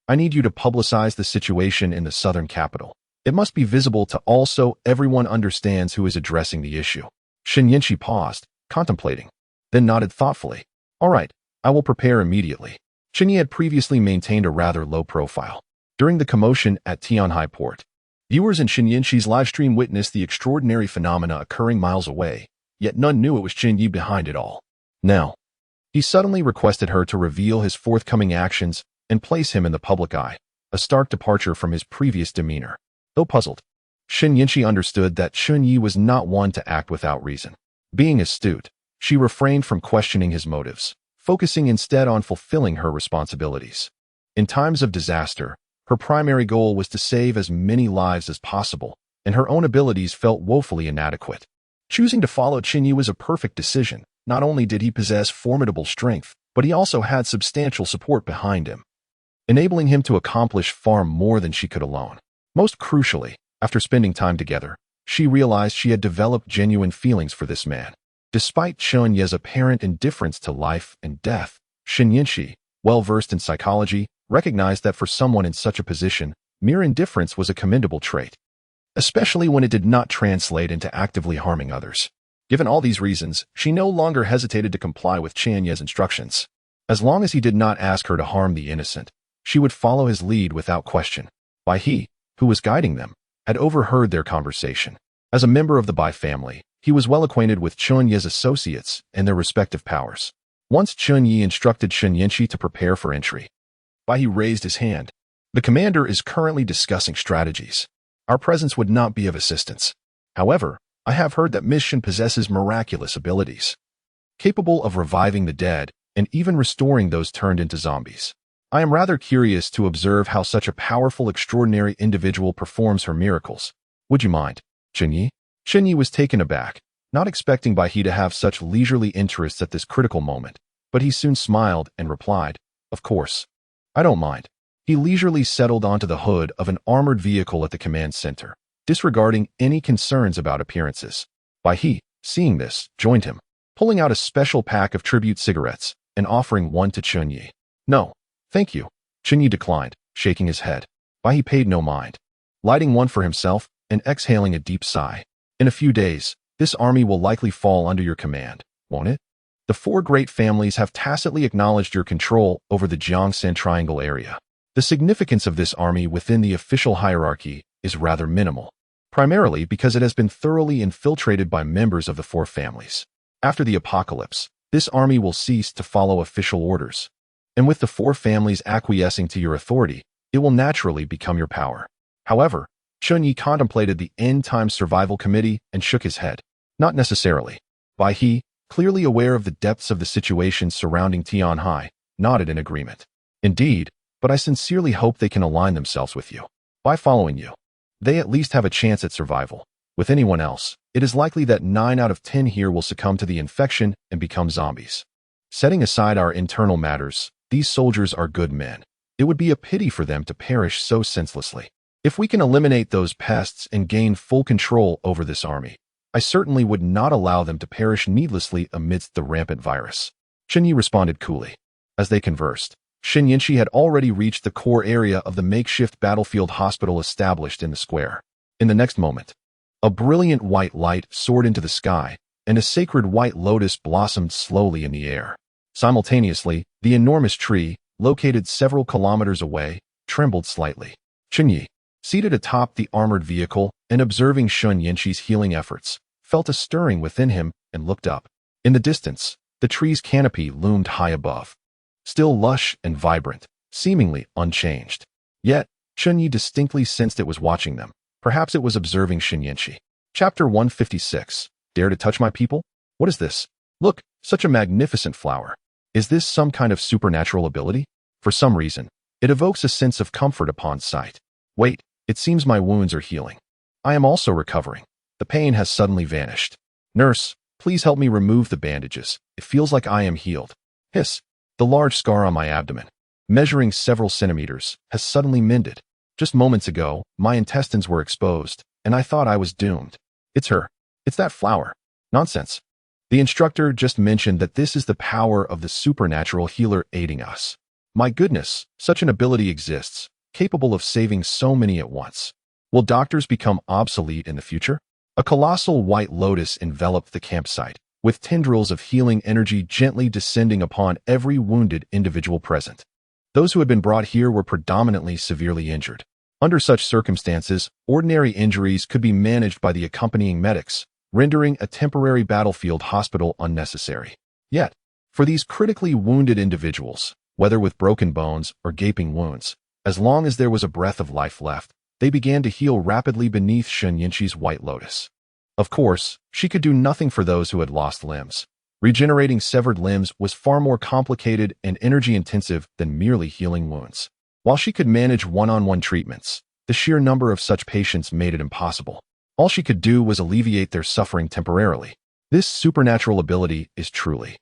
I need you to publicize the situation in the southern capital. It must be visible to all so everyone understands who is addressing the issue. Chen Ye paused, contemplating, then nodded thoughtfully. All right, I will prepare immediately. Chen Ye had previously maintained a rather low profile. During the commotion at Tianhai port, viewers in Chen Ye's livestream witnessed the extraordinary phenomena occurring miles away, yet none knew it was Chen Ye behind it all. Now, he suddenly requested her to reveal his forthcoming actions and place him in the public eye, a stark departure from his previous demeanor. Though puzzled, Chen Ye understood that Chen Ye was not one to act without reason. Being astute, She refrained from questioning his motives, focusing instead on fulfilling her responsibilities. In times of disaster, her primary goal was to save as many lives as possible, and her own abilities felt woefully inadequate. Choosing to follow Chen Ye was a perfect decision. Not only did he possess formidable strength, but he also had substantial support behind him, enabling him to accomplish far more than she could alone. Most crucially, after spending time together, she realized she had developed genuine feelings for this man. Despite Chen Ye's apparent indifference to life and death, Chen Ye, well-versed in psychology, recognized that for someone in such a position, mere indifference was a commendable trait, especially when it did not translate into actively harming others. Given all these reasons, she no longer hesitated to comply with Chen Ye's instructions. As long as he did not ask her to harm the innocent, she would follow his lead without question. Bai He, who was guiding them, had overheard their conversation. As a member of the Bai family, he was well acquainted with Chen Ye's associates and their respective powers. Once Chen Ye instructed Chen Ye to prepare for entry, Bai He raised his hand. The commander is currently discussing strategies. Our presence would not be of assistance. However, I have heard that Miss Shen possesses miraculous abilities, capable of reviving the dead and even restoring those turned into zombies. I am rather curious to observe how such a powerful, extraordinary individual performs her miracles. Would you mind, Chen Ye? Chen Ye was taken aback, not expecting Bai He to have such leisurely interests at this critical moment, but he soon smiled and replied, "Of course. I don't mind." He leisurely settled onto the hood of an armored vehicle at the command center, disregarding any concerns about appearances. Bai He, seeing this, joined him, pulling out a special pack of tribute cigarettes and offering one to Chen Ye. "No, thank you." Chen Ye declined, shaking his head. Bai He paid no mind, lighting one for himself and exhaling a deep sigh. "In a few days, this army will likely fall under your command, won't it? The four great families have tacitly acknowledged your control over the Jiangsan Triangle area. The significance of this army within the official hierarchy is rather minimal, primarily because it has been thoroughly infiltrated by members of the four families. After the apocalypse, this army will cease to follow official orders, and with the four families acquiescing to your authority, it will naturally become your power." However, Chen Ye contemplated the End-Time Survival Committee and shook his head. "Not necessarily." Bai He, clearly aware of the depths of the situation surrounding Tianhai, nodded in agreement. "Indeed, but I sincerely hope they can align themselves with you. By following you, they at least have a chance at survival. With anyone else, it is likely that 9 out of 10 here will succumb to the infection and become zombies. Setting aside our internal matters, these soldiers are good men. It would be a pity for them to perish so senselessly. If we can eliminate those pests and gain full control over this army, I certainly would not allow them to perish needlessly amidst the rampant virus." Chen Ye responded coolly. As they conversed, Chen Ye had already reached the core area of the makeshift battlefield hospital established in the square. In the next moment, a brilliant white light soared into the sky, and a sacred white lotus blossomed slowly in the air. Simultaneously, the enormous tree, located several kilometers away, trembled slightly. Chen Ye, seated atop the armored vehicle and observing Chen Ye's healing efforts, felt a stirring within him and looked up. In the distance, the tree's canopy loomed high above, still lush and vibrant, seemingly unchanged. Yet, Chen Ye distinctly sensed it was watching them. Perhaps it was observing Chen Ye. Chapter 156. Dare to touch my people? What is this? Look, such a magnificent flower. Is this some kind of supernatural ability? For some reason, it evokes a sense of comfort upon sight. Wait, it seems my wounds are healing. I am also recovering. The pain has suddenly vanished. Nurse, please help me remove the bandages. It feels like I am healed. Hiss. The large scar on my abdomen, measuring several centimeters, has suddenly mended. Just moments ago, my intestines were exposed, and I thought I was doomed. It's her. It's that flower. Nonsense. The instructor just mentioned that this is the power of the supernatural healer aiding us. My goodness, such an ability exists, capable of saving so many at once. Will doctors become obsolete in the future? A colossal white lotus enveloped the campsite, with tendrils of healing energy gently descending upon every wounded individual present. Those who had been brought here were predominantly severely injured. Under such circumstances, ordinary injuries could be managed by the accompanying medics, rendering a temporary battlefield hospital unnecessary. Yet, for these critically wounded individuals, whether with broken bones or gaping wounds, as long as there was a breath of life left, they began to heal rapidly beneath Chen Ye's white lotus. Of course, she could do nothing for those who had lost limbs. Regenerating severed limbs was far more complicated and energy-intensive than merely healing wounds. While she could manage one-on-one treatments, the sheer number of such patients made it impossible. All she could do was alleviate their suffering temporarily. This supernatural ability is truly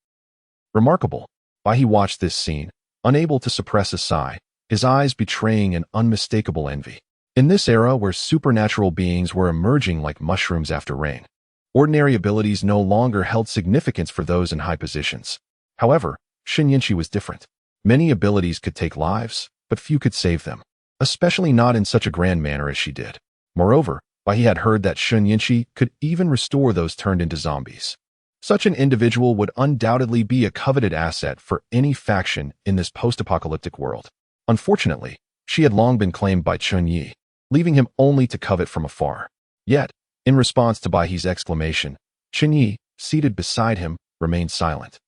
remarkable. He watched this scene, unable to suppress a sigh, his eyes betraying an unmistakable envy. In this era where supernatural beings were emerging like mushrooms after rain, ordinary abilities no longer held significance for those in high positions. However, Chen Ye was different. Many abilities could take lives, but few could save them, especially not in such a grand manner as she did. Moreover, he had heard that Chen Ye could even restore those turned into zombies. Such an individual would undoubtedly be a coveted asset for any faction in this post-apocalyptic world. Unfortunately, she had long been claimed by Chen Ye, leaving him only to covet from afar. Yet, in response to Baihe's exclamation, Chen Ye, seated beside him, remained silent,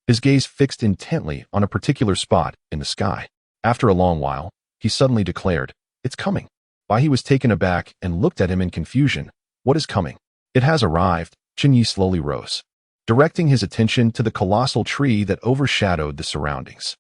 his gaze fixed intently on a particular spot in the sky. After a long while, he suddenly declared, "It's coming." Baihe was taken aback and looked at him in confusion. "What is coming?" "It has arrived." Chen Ye slowly rose, directing his attention to the colossal tree that overshadowed the surroundings.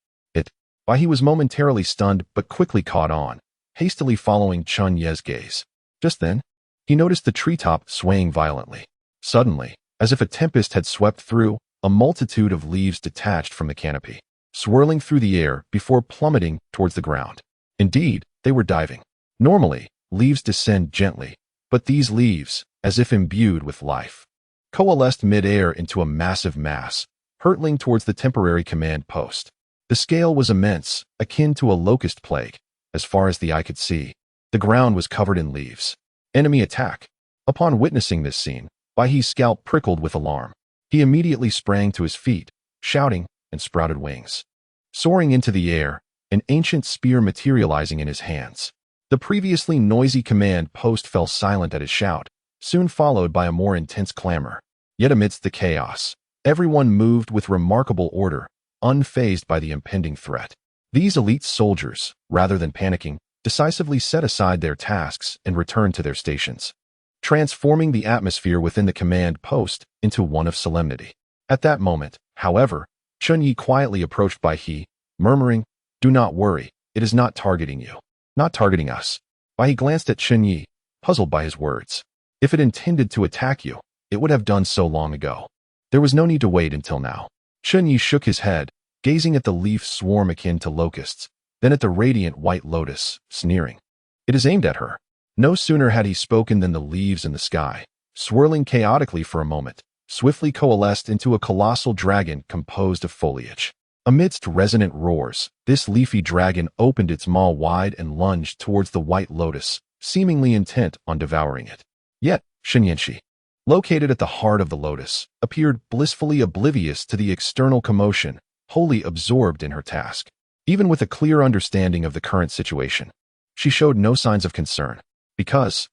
Baihe was momentarily stunned but quickly caught on, hastily following Chen Ye's gaze. Just then, he noticed the treetop swaying violently. Suddenly, as if a tempest had swept through, a multitude of leaves detached from the canopy, swirling through the air before plummeting towards the ground. Indeed, they were diving. Normally, leaves descend gently, but these leaves, as if imbued with life, coalesced mid-air into a massive mass, hurtling towards the temporary command post. The scale was immense, akin to a locust plague. As far as the eye could see, the ground was covered in leaves. Enemy attack. Upon witnessing this scene, Baihe's scalp prickled with alarm. He immediately sprang to his feet, shouting, and sprouted wings, soaring into the air, an ancient spear materializing in his hands. The previously noisy command post fell silent at his shout, soon followed by a more intense clamor. Yet amidst the chaos, everyone moved with remarkable order, unfazed by the impending threat. These elite soldiers, rather than panicking, decisively set aside their tasks and returned to their stations, transforming the atmosphere within the command post into one of solemnity. At that moment, however, Chen Ye quietly approached Baihe, murmuring, "Do not worry, it is not targeting you. Not targeting us." Baihe glanced at Chen Ye, puzzled by his words. If it intended to attack you, it would have done so long ago. There was no need to wait until now. Chen Ye shook his head, gazing at the leaf swarm akin to locusts, then at the radiant white lotus, sneering. "It is aimed at her." No sooner had he spoken than the leaves in the sky, swirling chaotically for a moment, swiftly coalesced into a colossal dragon composed of foliage. Amidst resonant roars, this leafy dragon opened its maw wide and lunged towards the white lotus, seemingly intent on devouring it. Yet, Chen Ye, located at the heart of the lotus, appeared blissfully oblivious to the external commotion, wholly absorbed in her task. Even with a clear understanding of the current situation, she showed no signs of concern. Because,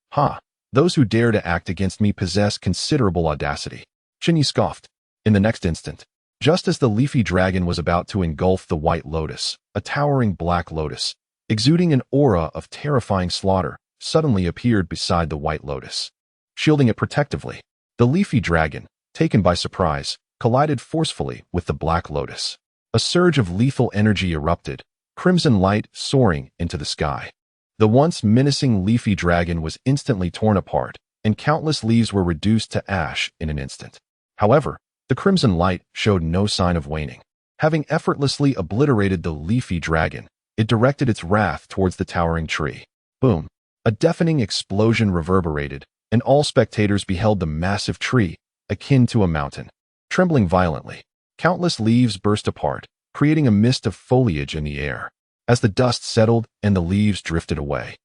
those who dare to act against me possess considerable audacity. Chen Ye scoffed. In the next instant, just as the leafy dragon was about to engulf the white lotus, a towering black lotus, exuding an aura of terrifying slaughter, suddenly appeared beside the white lotus, shielding it protectively. The leafy dragon, taken by surprise, collided forcefully with the black lotus. A surge of lethal energy erupted, crimson light soaring into the sky. The once menacing leafy dragon was instantly torn apart, and countless leaves were reduced to ash in an instant. However, the crimson light showed no sign of waning. Having effortlessly obliterated the leafy dragon, it directed its wrath towards the towering tree. Boom! A deafening explosion reverberated, and all spectators beheld the massive tree, akin to a mountain, trembling violently. Countless leaves burst apart, creating a mist of foliage in the air. As the dust settled and the leaves drifted away,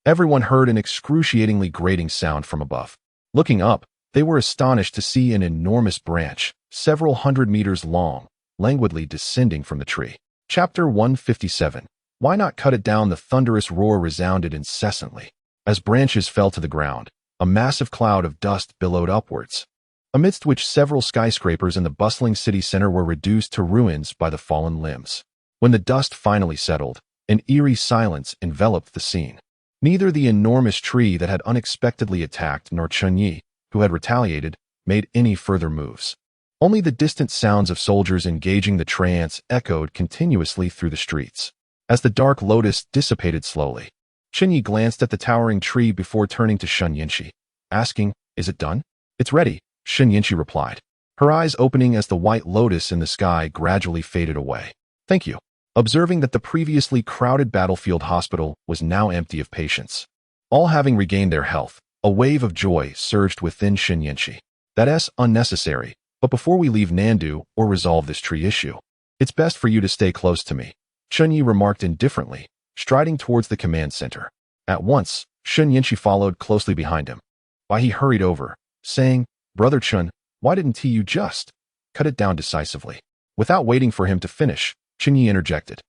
everyone heard an excruciatingly grating sound from above. Looking up, they were astonished to see an enormous branch, several hundred meters long, languidly descending from the tree. Chapter 157. Why not cut it down? The thunderous roar resounded incessantly. As branches fell to the ground, a massive cloud of dust billowed upwards, amidst which several skyscrapers in the bustling city center were reduced to ruins by the fallen limbs. When the dust finally settled, an eerie silence enveloped the scene. Neither the enormous tree that had unexpectedly attacked nor Chen Ye, who had retaliated, made any further moves. Only the distant sounds of soldiers engaging the trance echoed continuously through the streets. As the dark lotus dissipated slowly, Chen Ye glanced at the towering tree before turning to Shen Yinshi, asking, "Is it done?" "It's ready," Shen Yinshi replied, her eyes opening as the white lotus in the sky gradually faded away. "Thank you." Observing that the previously crowded battlefield hospital was now empty of patients, all having regained their health, a wave of joy surged within Shen Yinshi. "That's unnecessary, but before we leave Nandu or resolve this tree issue, it's best for you to stay close to me," Chen Ye remarked indifferently, striding towards the command center. At once, Shen Yinshi followed closely behind him. He hurried over, saying, "Brother Chen, why didn't you just cut it down decisively?" Without waiting for him to finish, Chen Ye interjected.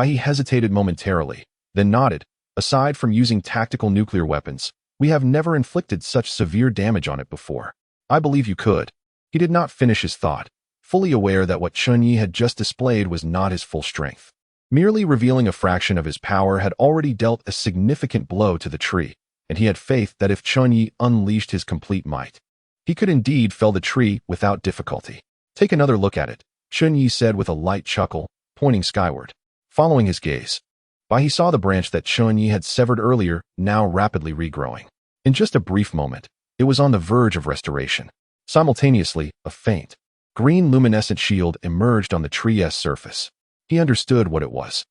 He hesitated momentarily, then nodded. "Aside from using tactical nuclear weapons, we have never inflicted such severe damage on it before. I believe you could." He did not finish his thought, fully aware that what Chen Ye had just displayed was not his full strength. Merely revealing a fraction of his power had already dealt a significant blow to the tree, and he had faith that if Chen Ye unleashed his complete might, he could indeed fell the tree without difficulty. "Take another look at it," Chen Ye said with a light chuckle, pointing skyward. Following his gaze, he saw the branch that Chen Ye had severed earlier now rapidly regrowing. In just a brief moment, it was on the verge of restoration. Simultaneously, a faint, green luminescent shield emerged on the tree's surface. He understood what it was.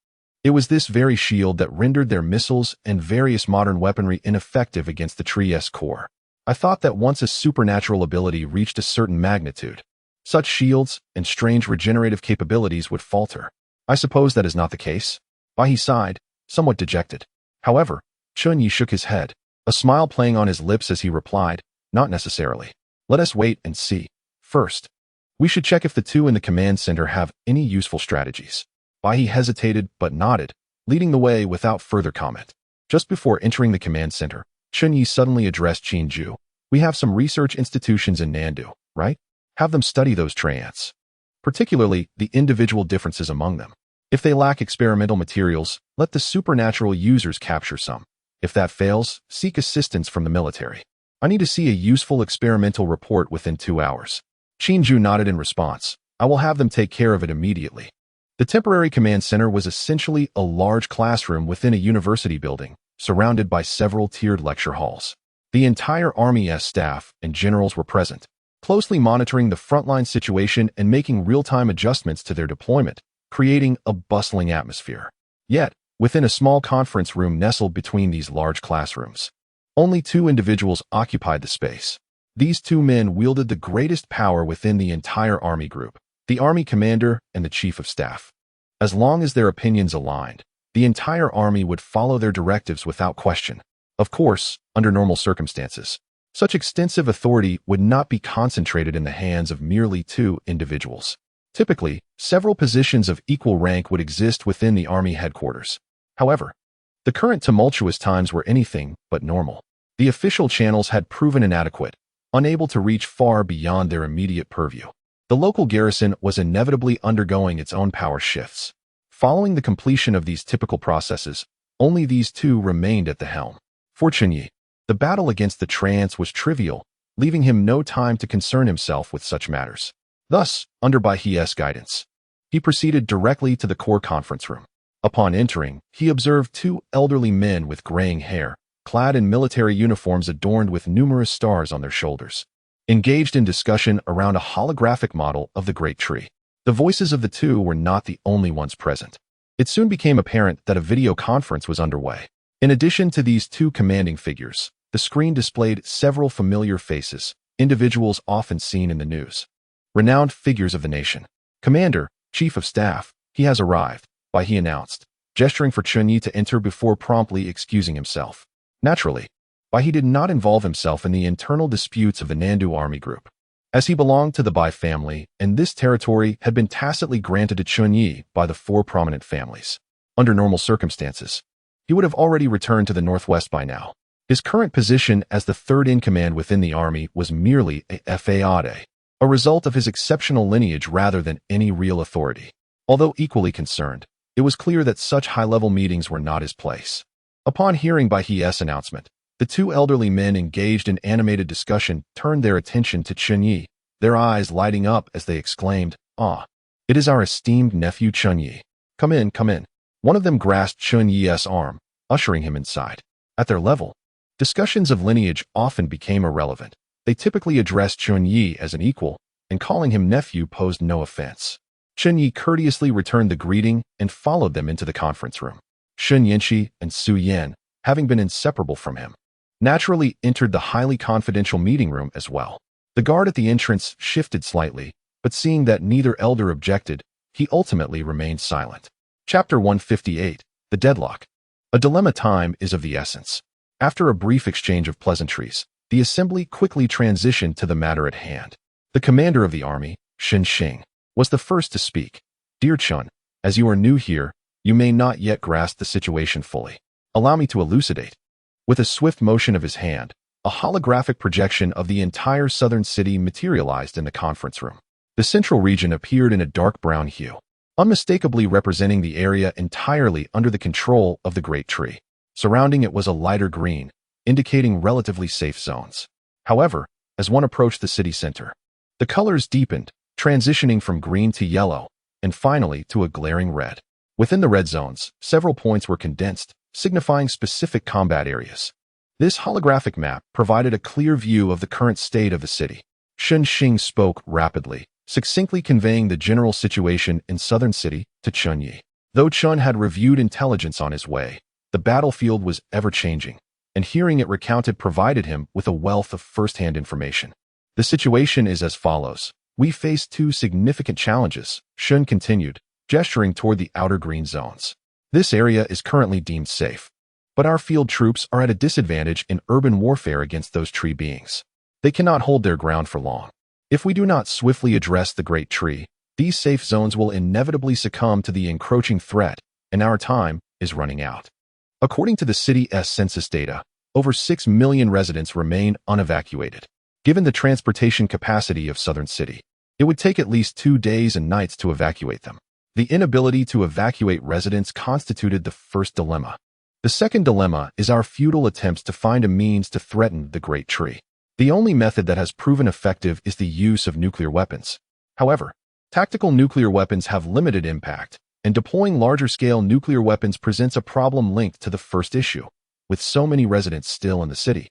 It was this very shield that rendered their missiles and various modern weaponry ineffective against the tree's core. "I thought that once a supernatural ability reached a certain magnitude, such shields and strange regenerative capabilities would falter. I suppose that is not the case." He sighed, somewhat dejected. However, Chen Ye shook his head, a smile playing on his lips as he replied, "Not necessarily. Let us wait and see. First, we should check if the two in the command center have any useful strategies." He hesitated but nodded, leading the way without further comment. Just before entering the command center, Chen Ye suddenly addressed Qin Ju. "We have some research institutions in Nandu, right? Have them study those trance, particularly the individual differences among them. If they lack experimental materials, let the supernatural users capture some. If that fails, seek assistance from the military. I need to see a useful experimental report within 2 hours." Qin Ju nodded in response. "I will have them take care of it immediately." The temporary command center was essentially a large classroom within a university building, surrounded by several tiered lecture halls. The entire Army's staff and generals were present, closely monitoring the frontline situation and making real-time adjustments to their deployment, creating a bustling atmosphere. Yet, within a small conference room nestled between these large classrooms, only 2 individuals occupied the space. These 2 men wielded the greatest power within the entire army group, the army commander and the chief of staff. As long as their opinions aligned, the entire army would follow their directives without question. Of course, under normal circumstances, such extensive authority would not be concentrated in the hands of merely 2 individuals. Typically, several positions of equal rank would exist within the army headquarters. However, the current tumultuous times were anything but normal. The official channels had proven inadequate, unable to reach far beyond their immediate purview. The local garrison was inevitably undergoing its own power shifts. Following the completion of these typical processes, only these 2 remained at the helm. For Chen Ye, the battle against the trance was trivial, leaving him no time to concern himself with such matters. Thus, under Bai He's guidance, he proceeded directly to the core conference room. Upon entering, he observed 2 elderly men with graying hair, clad in military uniforms adorned with numerous stars on their shoulders, engaged in discussion around a holographic model of the Great Tree. The voices of the 2 were not the only ones present. It soon became apparent that a video conference was underway. In addition to these 2 commanding figures, the screen displayed several familiar faces, individuals often seen in the news. Renowned figures of the nation. "Commander, Chief of Staff, he has arrived," He announced, gesturing for Chen Ye to enter before promptly excusing himself. Naturally, He did not involve himself in the internal disputes of the Nandu army group, as he belonged to the Bai family, and this territory had been tacitly granted to Chen Ye by the 4 prominent families. Under normal circumstances, he would have already returned to the northwest by now. His current position as the 3rd in command within the army was merely a facade, a result of his exceptional lineage rather than any real authority. Although equally concerned, it was clear that such high-level meetings were not his place. Upon hearing Bai He's announcement, the 2 elderly men engaged in animated discussion turned their attention to Chen Ye, their eyes lighting up as they exclaimed, "Ah, it is our esteemed nephew Chen Ye. Come in, come in." One of them grasped Chen Ye's arm, ushering him inside. At their level, discussions of lineage often became irrelevant. They typically addressed Chen Ye as an equal, and calling him nephew posed no offense. Chen Ye courteously returned the greeting and followed them into the conference room. Shen Yanqi and Su Yan, having been inseparable from him, naturally entered the highly confidential meeting room as well. The guard at the entrance shifted slightly, but seeing that neither elder objected, he ultimately remained silent. Chapter 158, The Deadlock. A dilemma. Time is of the essence. After a brief exchange of pleasantries, the assembly quickly transitioned to the matter at hand. The commander of the army, Shen Xing, was the first to speak. "Dear Chun, as you are new here, you may not yet grasp the situation fully. Allow me to elucidate." With a swift motion of his hand, a holographic projection of the entire southern city materialized in the conference room. The central region appeared in a dark brown hue, unmistakably representing the area entirely under the control of the Great Tree. Surrounding it was a lighter green, indicating relatively safe zones. However, as one approached the city center, the colors deepened, transitioning from green to yellow, and finally to a glaring red. Within the red zones, several points were condensed, signifying specific combat areas. This holographic map provided a clear view of the current state of the city. Shen Xing spoke rapidly, succinctly conveying the general situation in southern city to Chen Ye. Though Chen had reviewed intelligence on his way, the battlefield was ever-changing, and hearing it recounted provided him with a wealth of first-hand information. "The situation is as follows. We face two significant challenges," Shen continued, gesturing toward the outer green zones. "This area is currently deemed safe, but our field troops are at a disadvantage in urban warfare against those tree beings. They cannot hold their ground for long. If we do not swiftly address the Great Tree, these safe zones will inevitably succumb to the encroaching threat, and our time is running out." According to the city's census data, over 6 million residents remain unevacuated. Given the transportation capacity of Southern City, it would take at least 2 days and nights to evacuate them. The inability to evacuate residents constituted the first dilemma. The second dilemma is our futile attempts to find a means to threaten the Great Tree. The only method that has proven effective is the use of nuclear weapons. However, tactical nuclear weapons have limited impact, and deploying larger-scale nuclear weapons presents a problem linked to the first issue. With so many residents still in the city,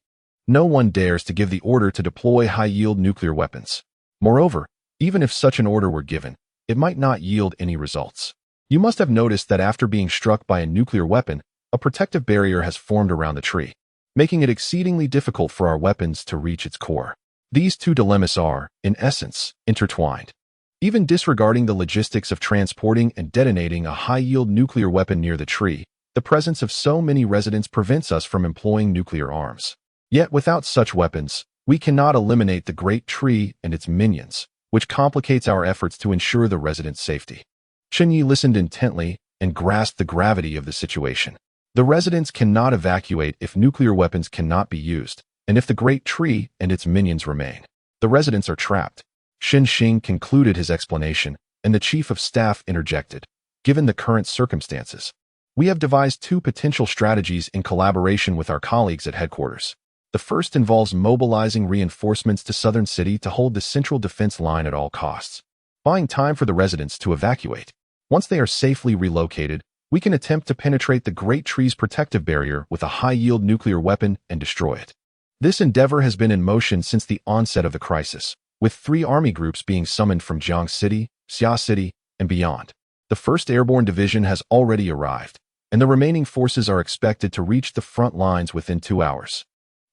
no one dares to give the order to deploy high-yield nuclear weapons. Moreover, even if such an order were given, it might not yield any results. You must have noticed that after being struck by a nuclear weapon, a protective barrier has formed around the tree, making it exceedingly difficult for our weapons to reach its core. These two dilemmas are, in essence, intertwined. Even disregarding the logistics of transporting and detonating a high-yield nuclear weapon near the tree, the presence of so many residents prevents us from employing nuclear arms. Yet without such weapons, we cannot eliminate the Great Tree and its minions, which complicates our efforts to ensure the residents' safety. Chen Ye listened intently and grasped the gravity of the situation. The residents cannot evacuate if nuclear weapons cannot be used, and if the Great Tree and its minions remain, the residents are trapped. Shen Xing concluded his explanation, and the chief of staff interjected. "Given the current circumstances, we have devised two potential strategies in collaboration with our colleagues at headquarters. The first involves mobilizing reinforcements to Southern City to hold the central defense line at all costs, buying time for the residents to evacuate. Once they are safely relocated, we can attempt to penetrate the Great Tree's protective barrier with a high-yield nuclear weapon and destroy it. This endeavor has been in motion since the onset of the crisis, with 3 army groups being summoned from Jiang City, Xia City, and beyond. The 1st Airborne Division has already arrived, and the remaining forces are expected to reach the front lines within 2 hours.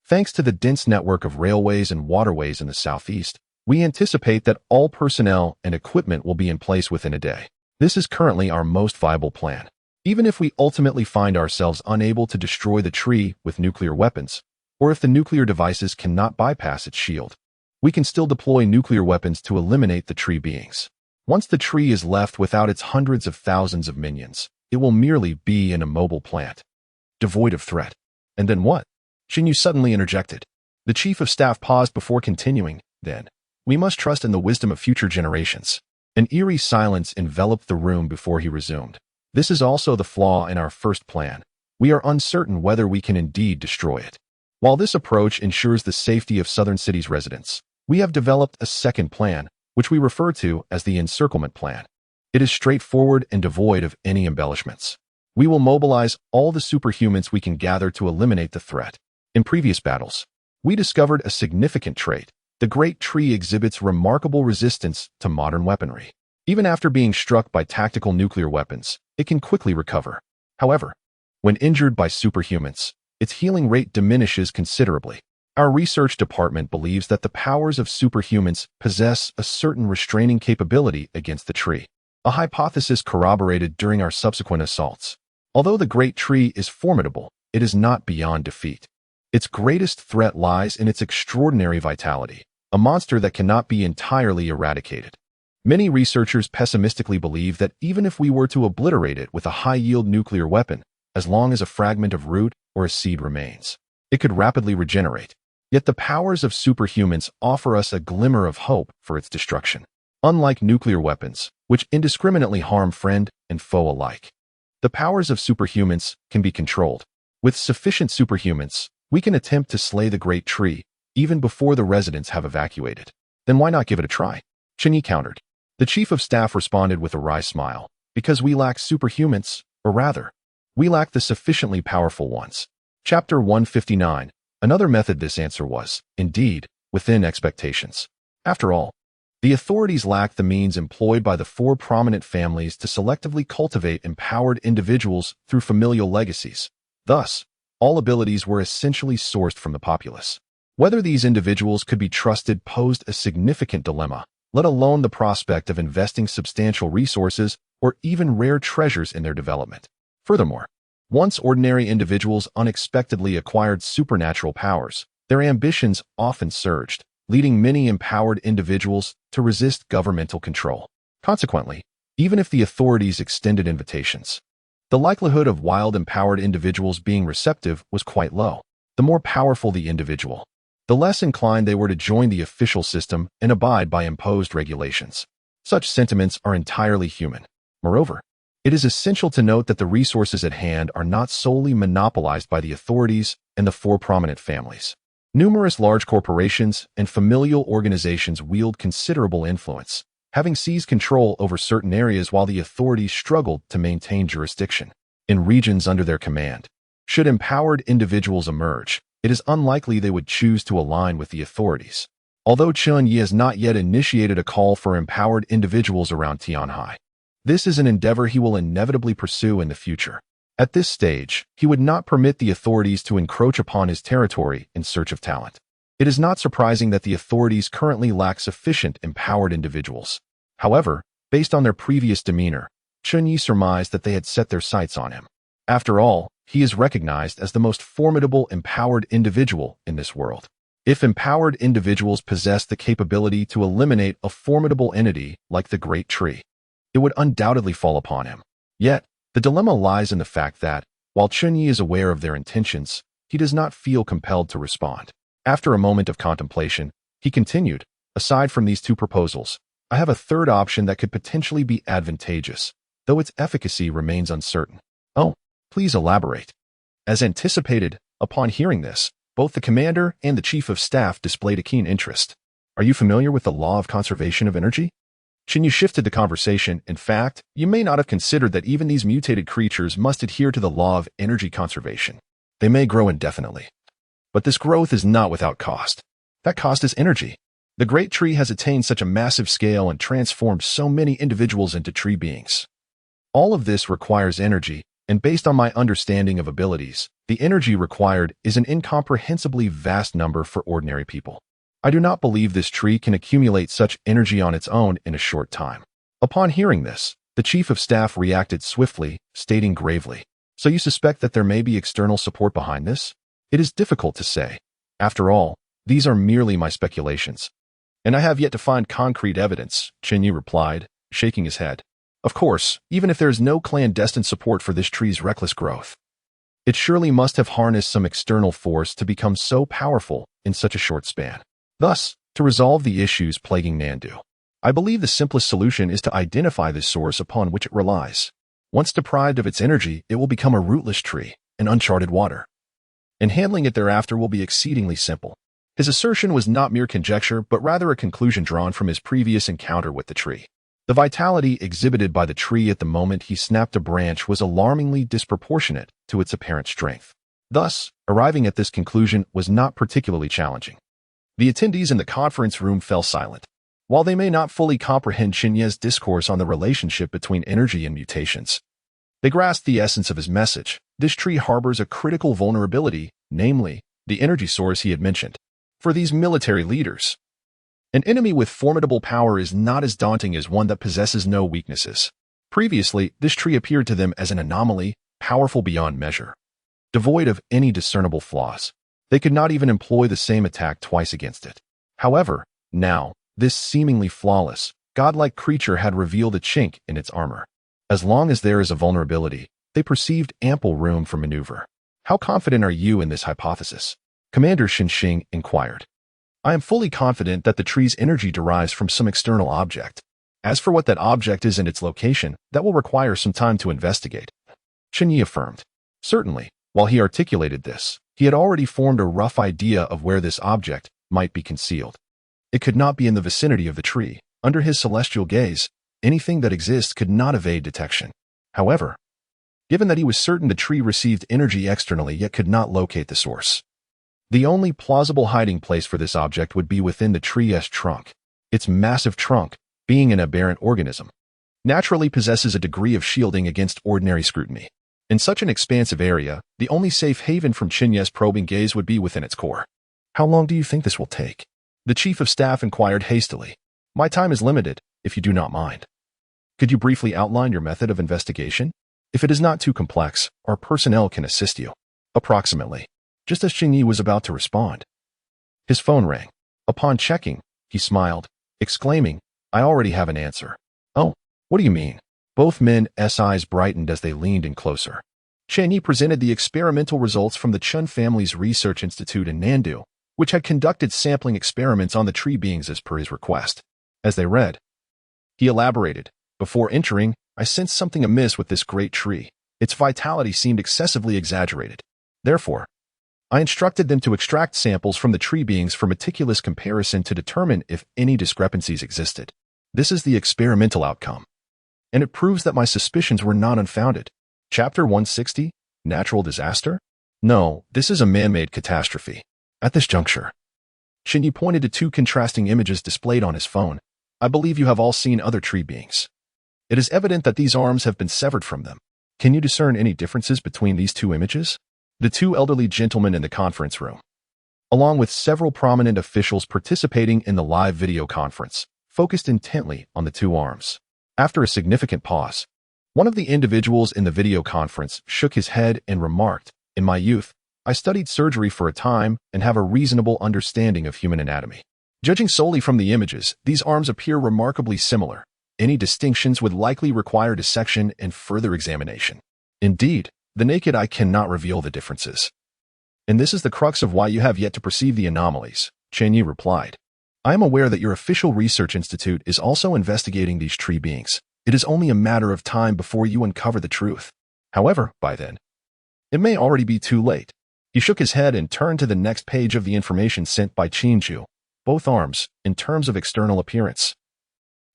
Thanks to the dense network of railways and waterways in the southeast, we anticipate that all personnel and equipment will be in place within a day. This is currently our most viable plan. Even if we ultimately find ourselves unable to destroy the tree with nuclear weapons, or if the nuclear devices cannot bypass its shield, we can still deploy nuclear weapons to eliminate the tree beings. Once the tree is left without its hundreds of thousands of minions, it will merely be an immobile plant, devoid of threat. And then what? Chen Ye suddenly interjected. The chief of staff paused before continuing. Then, we must trust in the wisdom of future generations. An eerie silence enveloped the room before he resumed. This is also the flaw in our first plan. We are uncertain whether we can indeed destroy it. While this approach ensures the safety of Southern City's residents, We have developed a second plan, which we refer to as the encirclement plan. It is straightforward and devoid of any embellishments. We will mobilize all the superhumans we can gather to eliminate the threat. In previous battles, we discovered a significant trait. The Great Tree exhibits remarkable resistance to modern weaponry. Even after being struck by tactical nuclear weapons, it can quickly recover. However, when injured by superhumans, its healing rate diminishes considerably. Our research department believes that the powers of superhumans possess a certain restraining capability against the tree, a hypothesis corroborated during our subsequent assaults. Although the Great Tree is formidable, it is not beyond defeat. Its greatest threat lies in its extraordinary vitality, a monster that cannot be entirely eradicated. Many researchers pessimistically believe that even if we were to obliterate it with a high-yield nuclear weapon, as long as a fragment of root or a seed remains, it could rapidly regenerate. Yet the powers of superhumans offer us a glimmer of hope for its destruction. Unlike nuclear weapons, which indiscriminately harm friend and foe alike, the powers of superhumans can be controlled. With sufficient superhumans, we can attempt to slay the Great Tree even before the residents have evacuated. Then why not give it a try? Chen Ye countered. The chief of staff responded with a wry smile. Because we lack superhumans, or rather, we lack the sufficiently powerful ones. Chapter 159. Another method. This answer was, indeed, within expectations. After all, the authorities lacked the means employed by the four prominent families to selectively cultivate empowered individuals through familial legacies. Thus, all abilities were essentially sourced from the populace. Whether these individuals could be trusted posed a significant dilemma, let alone the prospect of investing substantial resources or even rare treasures in their development. Furthermore, once ordinary individuals unexpectedly acquired supernatural powers, their ambitions often surged, leading many empowered individuals to resist governmental control. Consequently, even if the authorities extended invitations, the likelihood of wild empowered individuals being receptive was quite low. The more powerful the individual, the less inclined they were to join the official system and abide by imposed regulations. Such sentiments are entirely human. Moreover, it is essential to note that the resources at hand are not solely monopolized by the authorities and the four prominent families. Numerous large corporations and familial organizations wield considerable influence, having seized control over certain areas while the authorities struggled to maintain jurisdiction in regions under their command. Should empowered individuals emerge, it is unlikely they would choose to align with the authorities. Although Chen Ye has not yet initiated a call for empowered individuals around Tianhai, this is an endeavor he will inevitably pursue in the future. At this stage, he would not permit the authorities to encroach upon his territory in search of talent. It is not surprising that the authorities currently lack sufficient empowered individuals. However, based on their previous demeanor, Chen Ye surmised that they had set their sights on him. After all, he is recognized as the most formidable empowered individual in this world. If empowered individuals possess the capability to eliminate a formidable entity like the Great Tree, it would undoubtedly fall upon him. Yet, the dilemma lies in the fact that, while Chen Ye is aware of their intentions, he does not feel compelled to respond. After a moment of contemplation, he continued, aside from these two proposals, I have a third option that could potentially be advantageous, though its efficacy remains uncertain. Oh, please elaborate. As anticipated, upon hearing this, both the commander and the chief of staff displayed a keen interest. Are you familiar with the law of conservation of energy? Chen Ye shifted the conversation. In fact, you may not have considered that even these mutated creatures must adhere to the law of energy conservation. They may grow indefinitely, but this growth is not without cost. That cost is energy. The Great Tree has attained such a massive scale and transformed so many individuals into tree beings. All of this requires energy, and based on my understanding of abilities, the energy required is an incomprehensibly vast number for ordinary people. I do not believe this tree can accumulate such energy on its own in a short time. Upon hearing this, the chief of staff reacted swiftly, stating gravely, So you suspect that there may be external support behind this? It is difficult to say. After all, these are merely my speculations. And I have yet to find concrete evidence, Chen Ye replied, shaking his head. Of course, even if there is no clandestine support for this tree's reckless growth, it surely must have harnessed some external force to become so powerful in such a short span. Thus, to resolve the issues plaguing Nandu, I believe the simplest solution is to identify the source upon which it relies. Once deprived of its energy, it will become a rootless tree, in uncharted water. And handling it thereafter will be exceedingly simple. His assertion was not mere conjecture, but rather a conclusion drawn from his previous encounter with the tree. The vitality exhibited by the tree at the moment he snapped a branch was alarmingly disproportionate to its apparent strength. Thus, arriving at this conclusion was not particularly challenging. The attendees in the conference room fell silent. While they may not fully comprehend Chen Ye's discourse on the relationship between energy and mutations, they grasped the essence of his message. This tree harbors a critical vulnerability, namely, the energy source he had mentioned. For these military leaders, an enemy with formidable power is not as daunting as one that possesses no weaknesses. Previously, this tree appeared to them as an anomaly, powerful beyond measure, devoid of any discernible flaws. They could not even employ the same attack twice against it. However, now, this seemingly flawless, godlike creature had revealed a chink in its armor. As long as there is a vulnerability, they perceived ample room for maneuver. How confident are you in this hypothesis? Commander Xinxing inquired. I am fully confident that the tree's energy derives from some external object. As for what that object is and its location, that will require some time to investigate. Chen Ye affirmed. Certainly, while he articulated this, he had already formed a rough idea of where this object might be concealed. It could not be in the vicinity of the tree. Under his celestial gaze, anything that exists could not evade detection. However, given that he was certain the tree received energy externally yet could not locate the source, the only plausible hiding place for this object would be within the tree's trunk. Its massive trunk, being an aberrant organism, naturally possesses a degree of shielding against ordinary scrutiny. In such an expansive area, the only safe haven from Chen Ye's probing gaze would be within its core. How long do you think this will take? The chief of staff inquired hastily. My time is limited, if you do not mind. Could you briefly outline your method of investigation? If it is not too complex, our personnel can assist you. Approximately. Just as Chen Ye was about to respond, his phone rang. Upon checking, he smiled, exclaiming, I already have an answer. Oh, what do you mean? Both men's eyes brightened as they leaned in closer. Chen Ye presented the experimental results from the Chen family's research institute in Nandu, which had conducted sampling experiments on the tree beings as per his request. As they read, he elaborated, before entering, I sensed something amiss with this great tree. Its vitality seemed excessively exaggerated. Therefore, I instructed them to extract samples from the tree beings for meticulous comparison to determine if any discrepancies existed. This is the experimental outcome, and it proves that my suspicions were not unfounded. Chapter 160, Natural Disaster? No, this is a man-made catastrophe. At this juncture, Chen Ye pointed to two contrasting images displayed on his phone. I believe you have all seen other tree beings. It is evident that these arms have been severed from them. Can you discern any differences between these two images? The two elderly gentlemen in the conference room, along with several prominent officials participating in the live video conference, focused intently on the two arms. After a significant pause, one of the individuals in the video conference shook his head and remarked, in my youth, I studied surgery for a time and have a reasonable understanding of human anatomy. Judging solely from the images, these arms appear remarkably similar. Any distinctions would likely require dissection and further examination. Indeed, the naked eye cannot reveal the differences. And this is the crux of why you have yet to perceive the anomalies, Chen Ye replied. I am aware that your official research institute is also investigating these tree beings. It is only a matter of time before you uncover the truth. However, by then, it may already be too late. He shook his head and turned to the next page of the information sent by Qinju. Both arms, in terms of external appearance,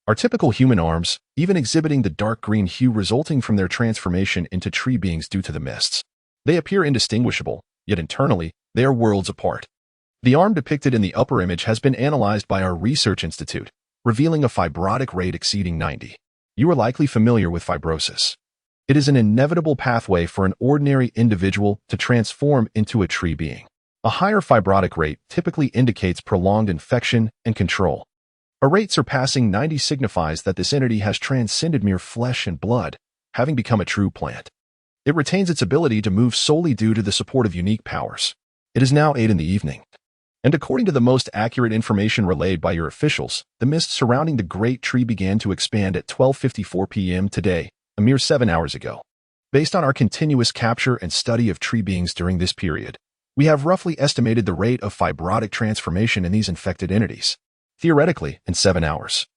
are typical human arms, even exhibiting the dark green hue resulting from their transformation into tree beings due to the mists. They appear indistinguishable, yet internally, they are worlds apart. The arm depicted in the upper image has been analyzed by our research institute, revealing a fibrotic rate exceeding 90. You are likely familiar with fibrosis. It is an inevitable pathway for an ordinary individual to transform into a tree being. A higher fibrotic rate typically indicates prolonged infection and control. A rate surpassing 90 signifies that this entity has transcended mere flesh and blood, having become a true plant. It retains its ability to move solely due to the support of unique powers. It is now 8 in the evening, and according to the most accurate information relayed by your officials, the mist surrounding the great tree began to expand at 12:54 p.m. today, a mere 7 hours ago. Based on our continuous capture and study of tree beings during this period, we have roughly estimated the rate of fibrotic transformation in these infected entities. Theoretically, in 7 hours,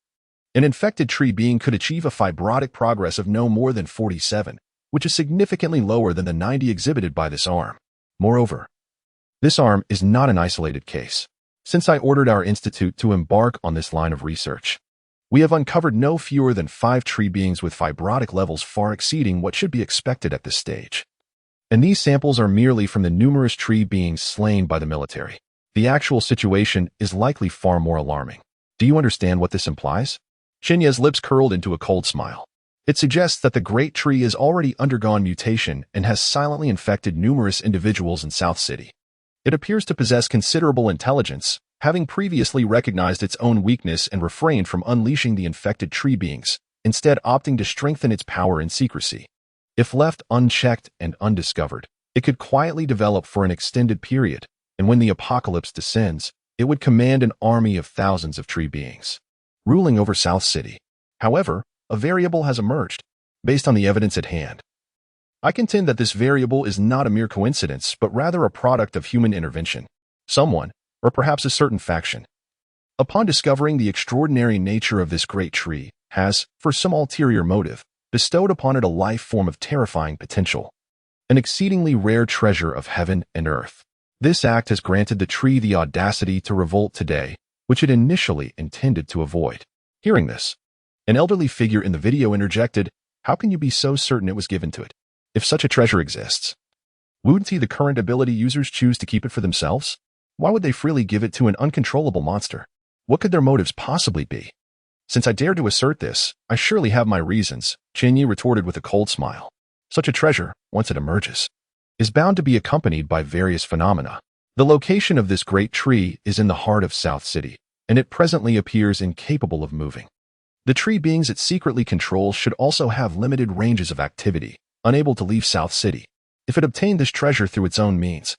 an infected tree being could achieve a fibrotic progress of no more than 47, which is significantly lower than the 90 exhibited by this arm. Moreover, this arm is not an isolated case. Since I ordered our institute to embark on this line of research, we have uncovered no fewer than 5 tree beings with fibrotic levels far exceeding what should be expected at this stage. And these samples are merely from the numerous tree beings slain by the military. The actual situation is likely far more alarming. Do you understand what this implies? Chen Ye's lips curled into a cold smile. It suggests that the great tree has already undergone mutation and has silently infected numerous individuals in South City. It appears to possess considerable intelligence, having previously recognized its own weakness and refrained from unleashing the infected tree beings, instead opting to strengthen its power in secrecy. If left unchecked and undiscovered, it could quietly develop for an extended period, and when the apocalypse descends, it would command an army of thousands of tree beings, ruling over South City. However, a variable has emerged, based on the evidence at hand. I contend that this variable is not a mere coincidence, but rather a product of human intervention. Someone, or perhaps a certain faction, upon discovering the extraordinary nature of this great tree, has, for some ulterior motive, bestowed upon it a life form of terrifying potential, an exceedingly rare treasure of heaven and earth. This act has granted the tree the audacity to revolt today, which it initially intended to avoid. Hearing this, an elderly figure in the video interjected, "How can you be so certain it was given to it? If such a treasure exists, wouldn't the current ability users choose to keep it for themselves? Why would they freely give it to an uncontrollable monster? What could their motives possibly be?" "Since I dare to assert this, I surely have my reasons," Chen Ye retorted with a cold smile. "Such a treasure, once it emerges, is bound to be accompanied by various phenomena. The location of this great tree is in the heart of South City, and it presently appears incapable of moving. The tree beings it secretly controls should also have limited ranges of activity, unable to leave South City. If it obtained this treasure through its own means,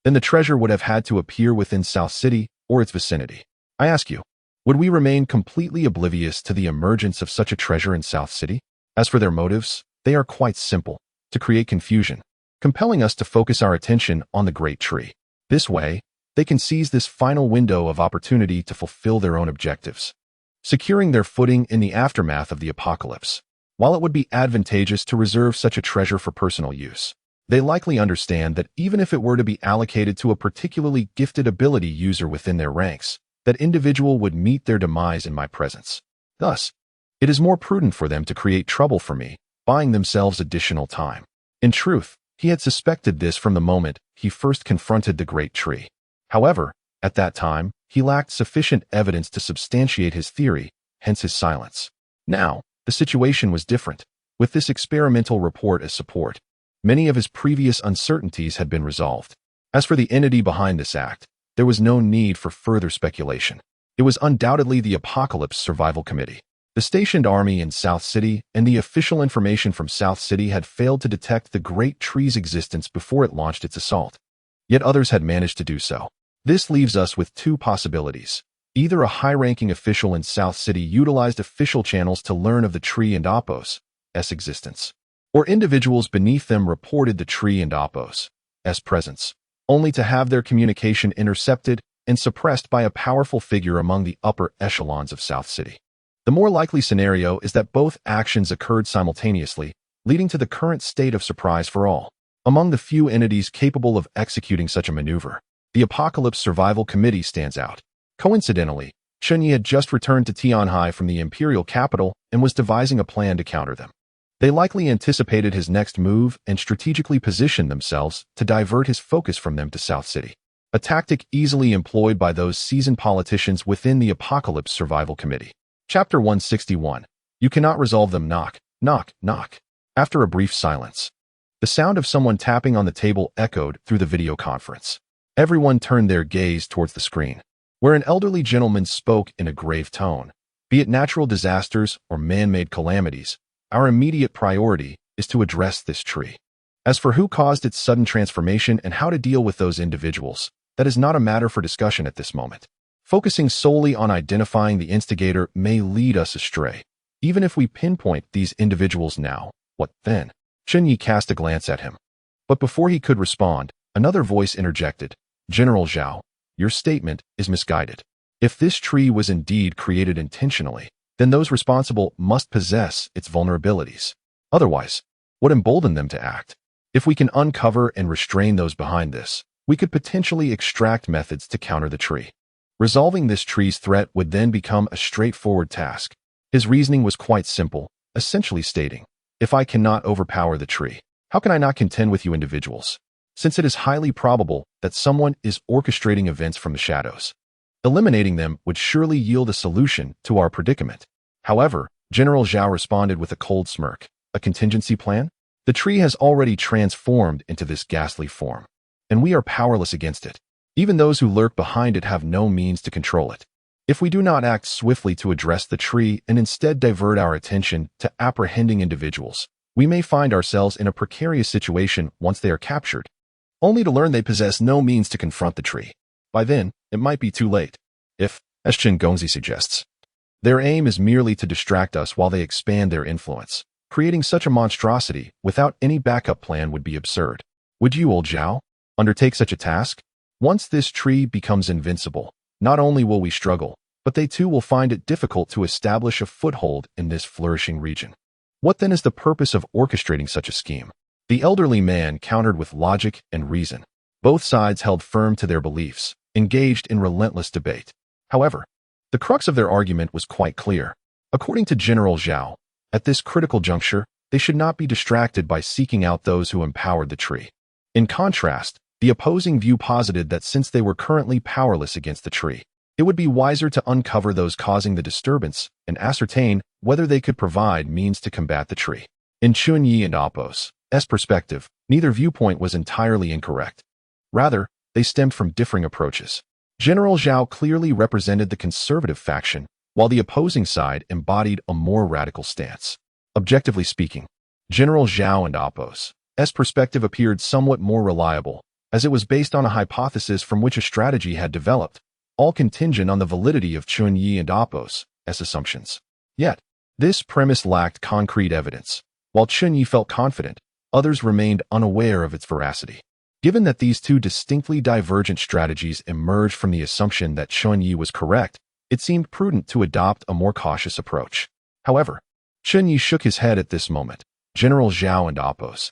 then the treasure would have had to appear within South City or its vicinity. I ask you, would we remain completely oblivious to the emergence of such a treasure in South City? As for their motives, they are quite simple: to create confusion, compelling us to focus our attention on the great tree. This way, they can seize this final window of opportunity to fulfill their own objectives, securing their footing in the aftermath of the apocalypse. While it would be advantageous to reserve such a treasure for personal use, they likely understand that even if it were to be allocated to a particularly gifted ability user within their ranks, that individual would meet their demise in my presence. Thus, it is more prudent for them to create trouble for me, buying themselves additional time. In truth, he had suspected this from the moment he first confronted the great tree. However, at that time, he lacked sufficient evidence to substantiate his theory, hence his silence. Now, the situation was different. With this experimental report as support, many of his previous uncertainties had been resolved. As for the entity behind this act, there was no need for further speculation. It was undoubtedly the Apocalypse Survival Committee. The stationed army in South City and the official information from South City had failed to detect the great tree's existence before it launched its assault. Yet others had managed to do so. This leaves us with 2 possibilities. Either a high-ranking official in South City utilized official channels to learn of the tree and Oppo's existence, or individuals beneath them reported the tree and Oppo's presence, only to have their communication intercepted and suppressed by a powerful figure among the upper echelons of South City. The more likely scenario is that both actions occurred simultaneously, leading to the current state of surprise for all. Among the few entities capable of executing such a maneuver, the Apocalypse Survival Committee stands out. Coincidentally, Chen Ye had just returned to Tianhai from the imperial capital and was devising a plan to counter them. They likely anticipated his next move and strategically positioned themselves to divert his focus from them to South City, a tactic easily employed by those seasoned politicians within the Apocalypse Survival Committee. Chapter 161. You cannot resolve them. Knock, knock, knock. After a brief silence, the sound of someone tapping on the table echoed through the video conference. Everyone turned their gaze towards the screen, where an elderly gentleman spoke in a grave tone. Be it natural disasters or man-made calamities, our immediate priority is to address this tree. As for who caused its sudden transformation and how to deal with those individuals, that is not a matter for discussion at this moment. Focusing solely on identifying the instigator may lead us astray. Even if we pinpoint these individuals now, what then? Chen Ye cast a glance at him. But before he could respond, another voice interjected. General Zhao, your statement is misguided. If this tree was indeed created intentionally, then those responsible must possess its vulnerabilities. Otherwise, what emboldened them to act? If we can uncover and restrain those behind this, we could potentially extract methods to counter the tree. Resolving this tree's threat would then become a straightforward task. His reasoning was quite simple, essentially stating, if I cannot overpower the tree, how can I not contend with you individuals? Since it is highly probable that someone is orchestrating events from the shadows, eliminating them would surely yield a solution to our predicament. However, General Zhao responded with a cold smirk. A contingency plan? The tree has already transformed into this ghastly form, and we are powerless against it. Even those who lurk behind it have no means to control it. If we do not act swiftly to address the tree and instead divert our attention to apprehending individuals, we may find ourselves in a precarious situation once they are captured, only to learn they possess no means to confront the tree. By then, it might be too late. If, as Chen Ye suggests, their aim is merely to distract us while they expand their influence, creating such a monstrosity without any backup plan would be absurd. Would you, old Zhao, undertake such a task? Once this tree becomes invincible, not only will we struggle, but they too will find it difficult to establish a foothold in this flourishing region. What then is the purpose of orchestrating such a scheme? The elderly man countered with logic and reason. Both sides held firm to their beliefs, engaged in relentless debate. However, the crux of their argument was quite clear. According to General Zhao, at this critical juncture, they should not be distracted by seeking out those who empowered the tree. In contrast, the opposing view posited that since they were currently powerless against the tree, it would be wiser to uncover those causing the disturbance and ascertain whether they could provide means to combat the tree. In Chen Ye and Apos' perspective, neither viewpoint was entirely incorrect. Rather, they stemmed from differing approaches. General Zhao clearly represented the conservative faction, while the opposing side embodied a more radical stance. Objectively speaking, General Zhao and Apos' perspective appeared somewhat more reliable, as it was based on a hypothesis from which a strategy had developed, all contingent on the validity of Chen Ye and Apos' assumptions. Yet, this premise lacked concrete evidence. While Chen Ye felt confident, others remained unaware of its veracity. Given that these two distinctly divergent strategies emerged from the assumption that Chen Ye was correct, it seemed prudent to adopt a more cautious approach. However, Chen Ye shook his head at this moment. General Zhao and Apos'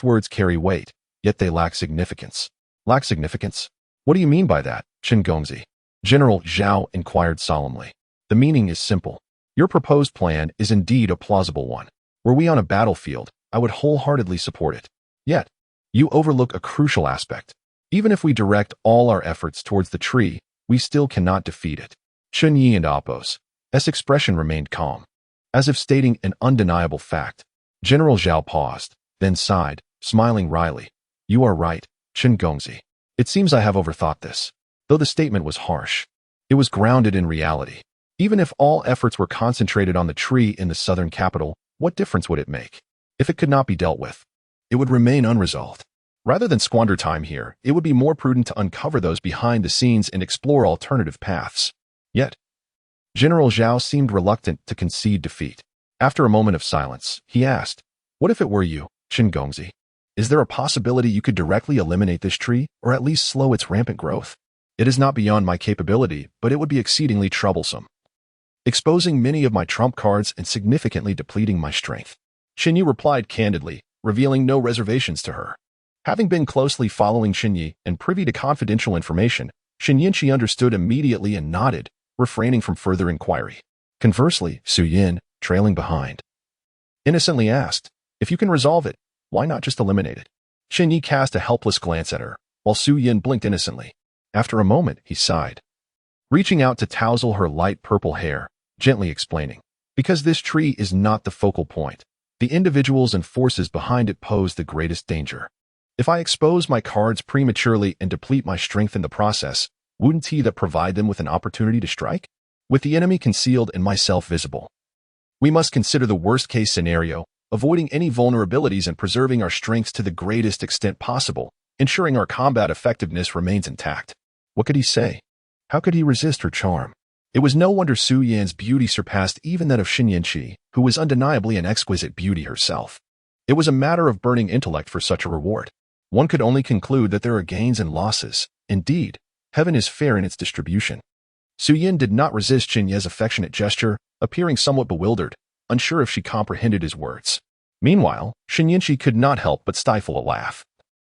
words carry weight, yet they lack significance. Lack significance? What do you mean by that, Chen Ye? General Zhao inquired solemnly. The meaning is simple. Your proposed plan is indeed a plausible one. Were we on a battlefield, I would wholeheartedly support it. Yet, you overlook a crucial aspect. Even if we direct all our efforts towards the tree, we still cannot defeat it. Chen Ye and Apos' expression remained calm, as if stating an undeniable fact. General Zhao paused, then sighed, smiling wryly. You are right, Chen Ye. It seems I have overthought this. Though the statement was harsh, it was grounded in reality. Even if all efforts were concentrated on the tree in the southern capital, what difference would it make? If it could not be dealt with, it would remain unresolved. Rather than squander time here, it would be more prudent to uncover those behind the scenes and explore alternative paths. Yet, General Zhao seemed reluctant to concede defeat. After a moment of silence, he asked, what if it were you, Chen Ye? Is there a possibility you could directly eliminate this tree, or at least slow its rampant growth? It is not beyond my capability, but it would be exceedingly troublesome, exposing many of my trump cards and significantly depleting my strength. Chen Ye replied candidly, revealing no reservations to her. Having been closely following Chen Ye and privy to confidential information, Chen Ye understood immediately and nodded, refraining from further inquiry. Conversely, Su Yin, trailing behind, innocently asked, if you can resolve it, why not just eliminate it? Chen Ye cast a helpless glance at her, while Su Yin blinked innocently. After a moment, he sighed, reaching out to tousle her light purple hair, gently explaining, because this tree is not the focal point. The individuals and forces behind it pose the greatest danger. If I expose my cards prematurely and deplete my strength in the process, wouldn't that provide them with an opportunity to strike? With the enemy concealed and myself visible, we must consider the worst-case scenario, avoiding any vulnerabilities and preserving our strengths to the greatest extent possible, ensuring our combat effectiveness remains intact. What could he say? How could he resist her charm? It was no wonder Su Yan's beauty surpassed even that of Chen Ye, who was undeniably an exquisite beauty herself. It was a matter of burning intellect for such a reward. One could only conclude that there are gains and losses. Indeed, heaven is fair in its distribution. Su Yin did not resist Chen Ye's affectionate gesture, appearing somewhat bewildered, unsure if she comprehended his words. Meanwhile, Chen Ye could not help but stifle a laugh.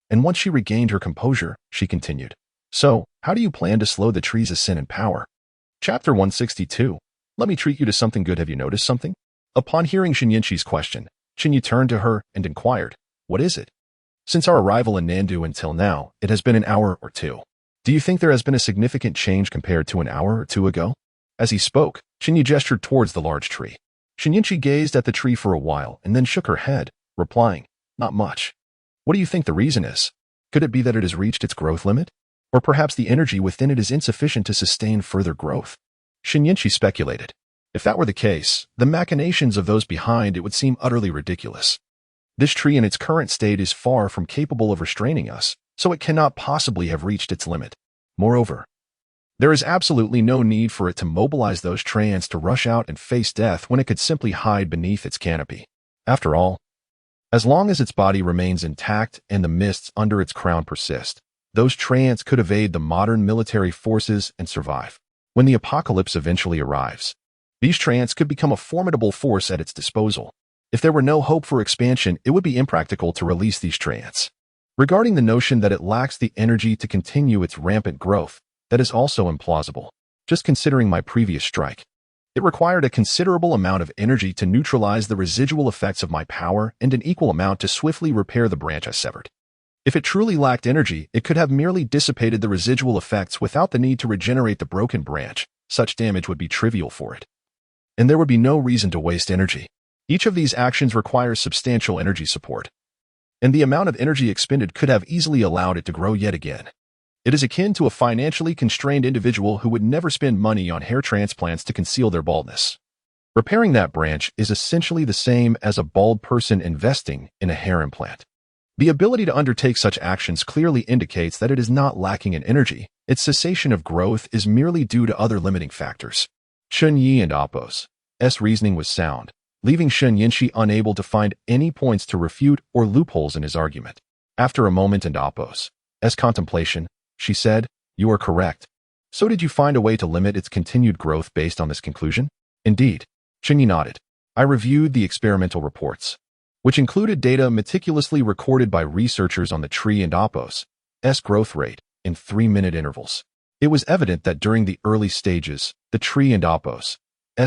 And once she regained her composure, she continued. So, How do you plan to slow the tree's ascent in power? Chapter 162. Let me treat you to something good. Have you noticed something? Upon hearing Chen Ye's question, Chen Ye turned to her and inquired, "What is it?" "Since our arrival in Nandu until now, it has been an hour or two. Do you think there has been a significant change compared to an hour or two ago?" As he spoke, Chen Ye gestured towards the large tree. Chen Ye gazed at the tree for a while and then shook her head, replying, "Not much." "What do you think the reason is? Could it be that it has reached its growth limit? Or perhaps the energy within it is insufficient to sustain further growth?" Chen Ye speculated. If that were the case, the machinations of those behind it would seem utterly ridiculous. This tree in its current state is far from capable of restraining us, so it cannot possibly have reached its limit. Moreover, there is absolutely no need for it to mobilize those treants to rush out and face death when it could simply hide beneath its canopy. After all, as long as its body remains intact and the mists under its crown persist, those treants could evade the modern military forces and survive. When the apocalypse eventually arrives, these treants could become a formidable force at its disposal. If there were no hope for expansion, it would be impractical to release these treants. Regarding the notion that it lacks the energy to continue its rampant growth, that is also implausible. Just considering my previous strike, it required a considerable amount of energy to neutralize the residual effects of my power and an equal amount to swiftly repair the branch I severed. If it truly lacked energy, it could have merely dissipated the residual effects without the need to regenerate the broken branch. Such damage would be trivial for it, and there would be no reason to waste energy. Each of these actions requires substantial energy support, and the amount of energy expended could have easily allowed it to grow yet again. It is akin to a financially constrained individual who would never spend money on hair transplants to conceal their baldness. Repairing that branch is essentially the same as a bald person investing in a hair implant. The ability to undertake such actions clearly indicates that it is not lacking in energy. Its cessation of growth is merely due to other limiting factors. Chen Ye and Apos' reasoning was sound, leaving Chen Ye unable to find any points to refute or loopholes in his argument. After a moment and Apos' contemplation, she said, "You are correct. So did you find a way to limit its continued growth based on this conclusion?" "Indeed." Chen Ye nodded. "I reviewed the experimental reports, which included data meticulously recorded by researchers on the tree and Apos' growth rate in 3-minute intervals. It was evident that during the early stages, the tree and Apos'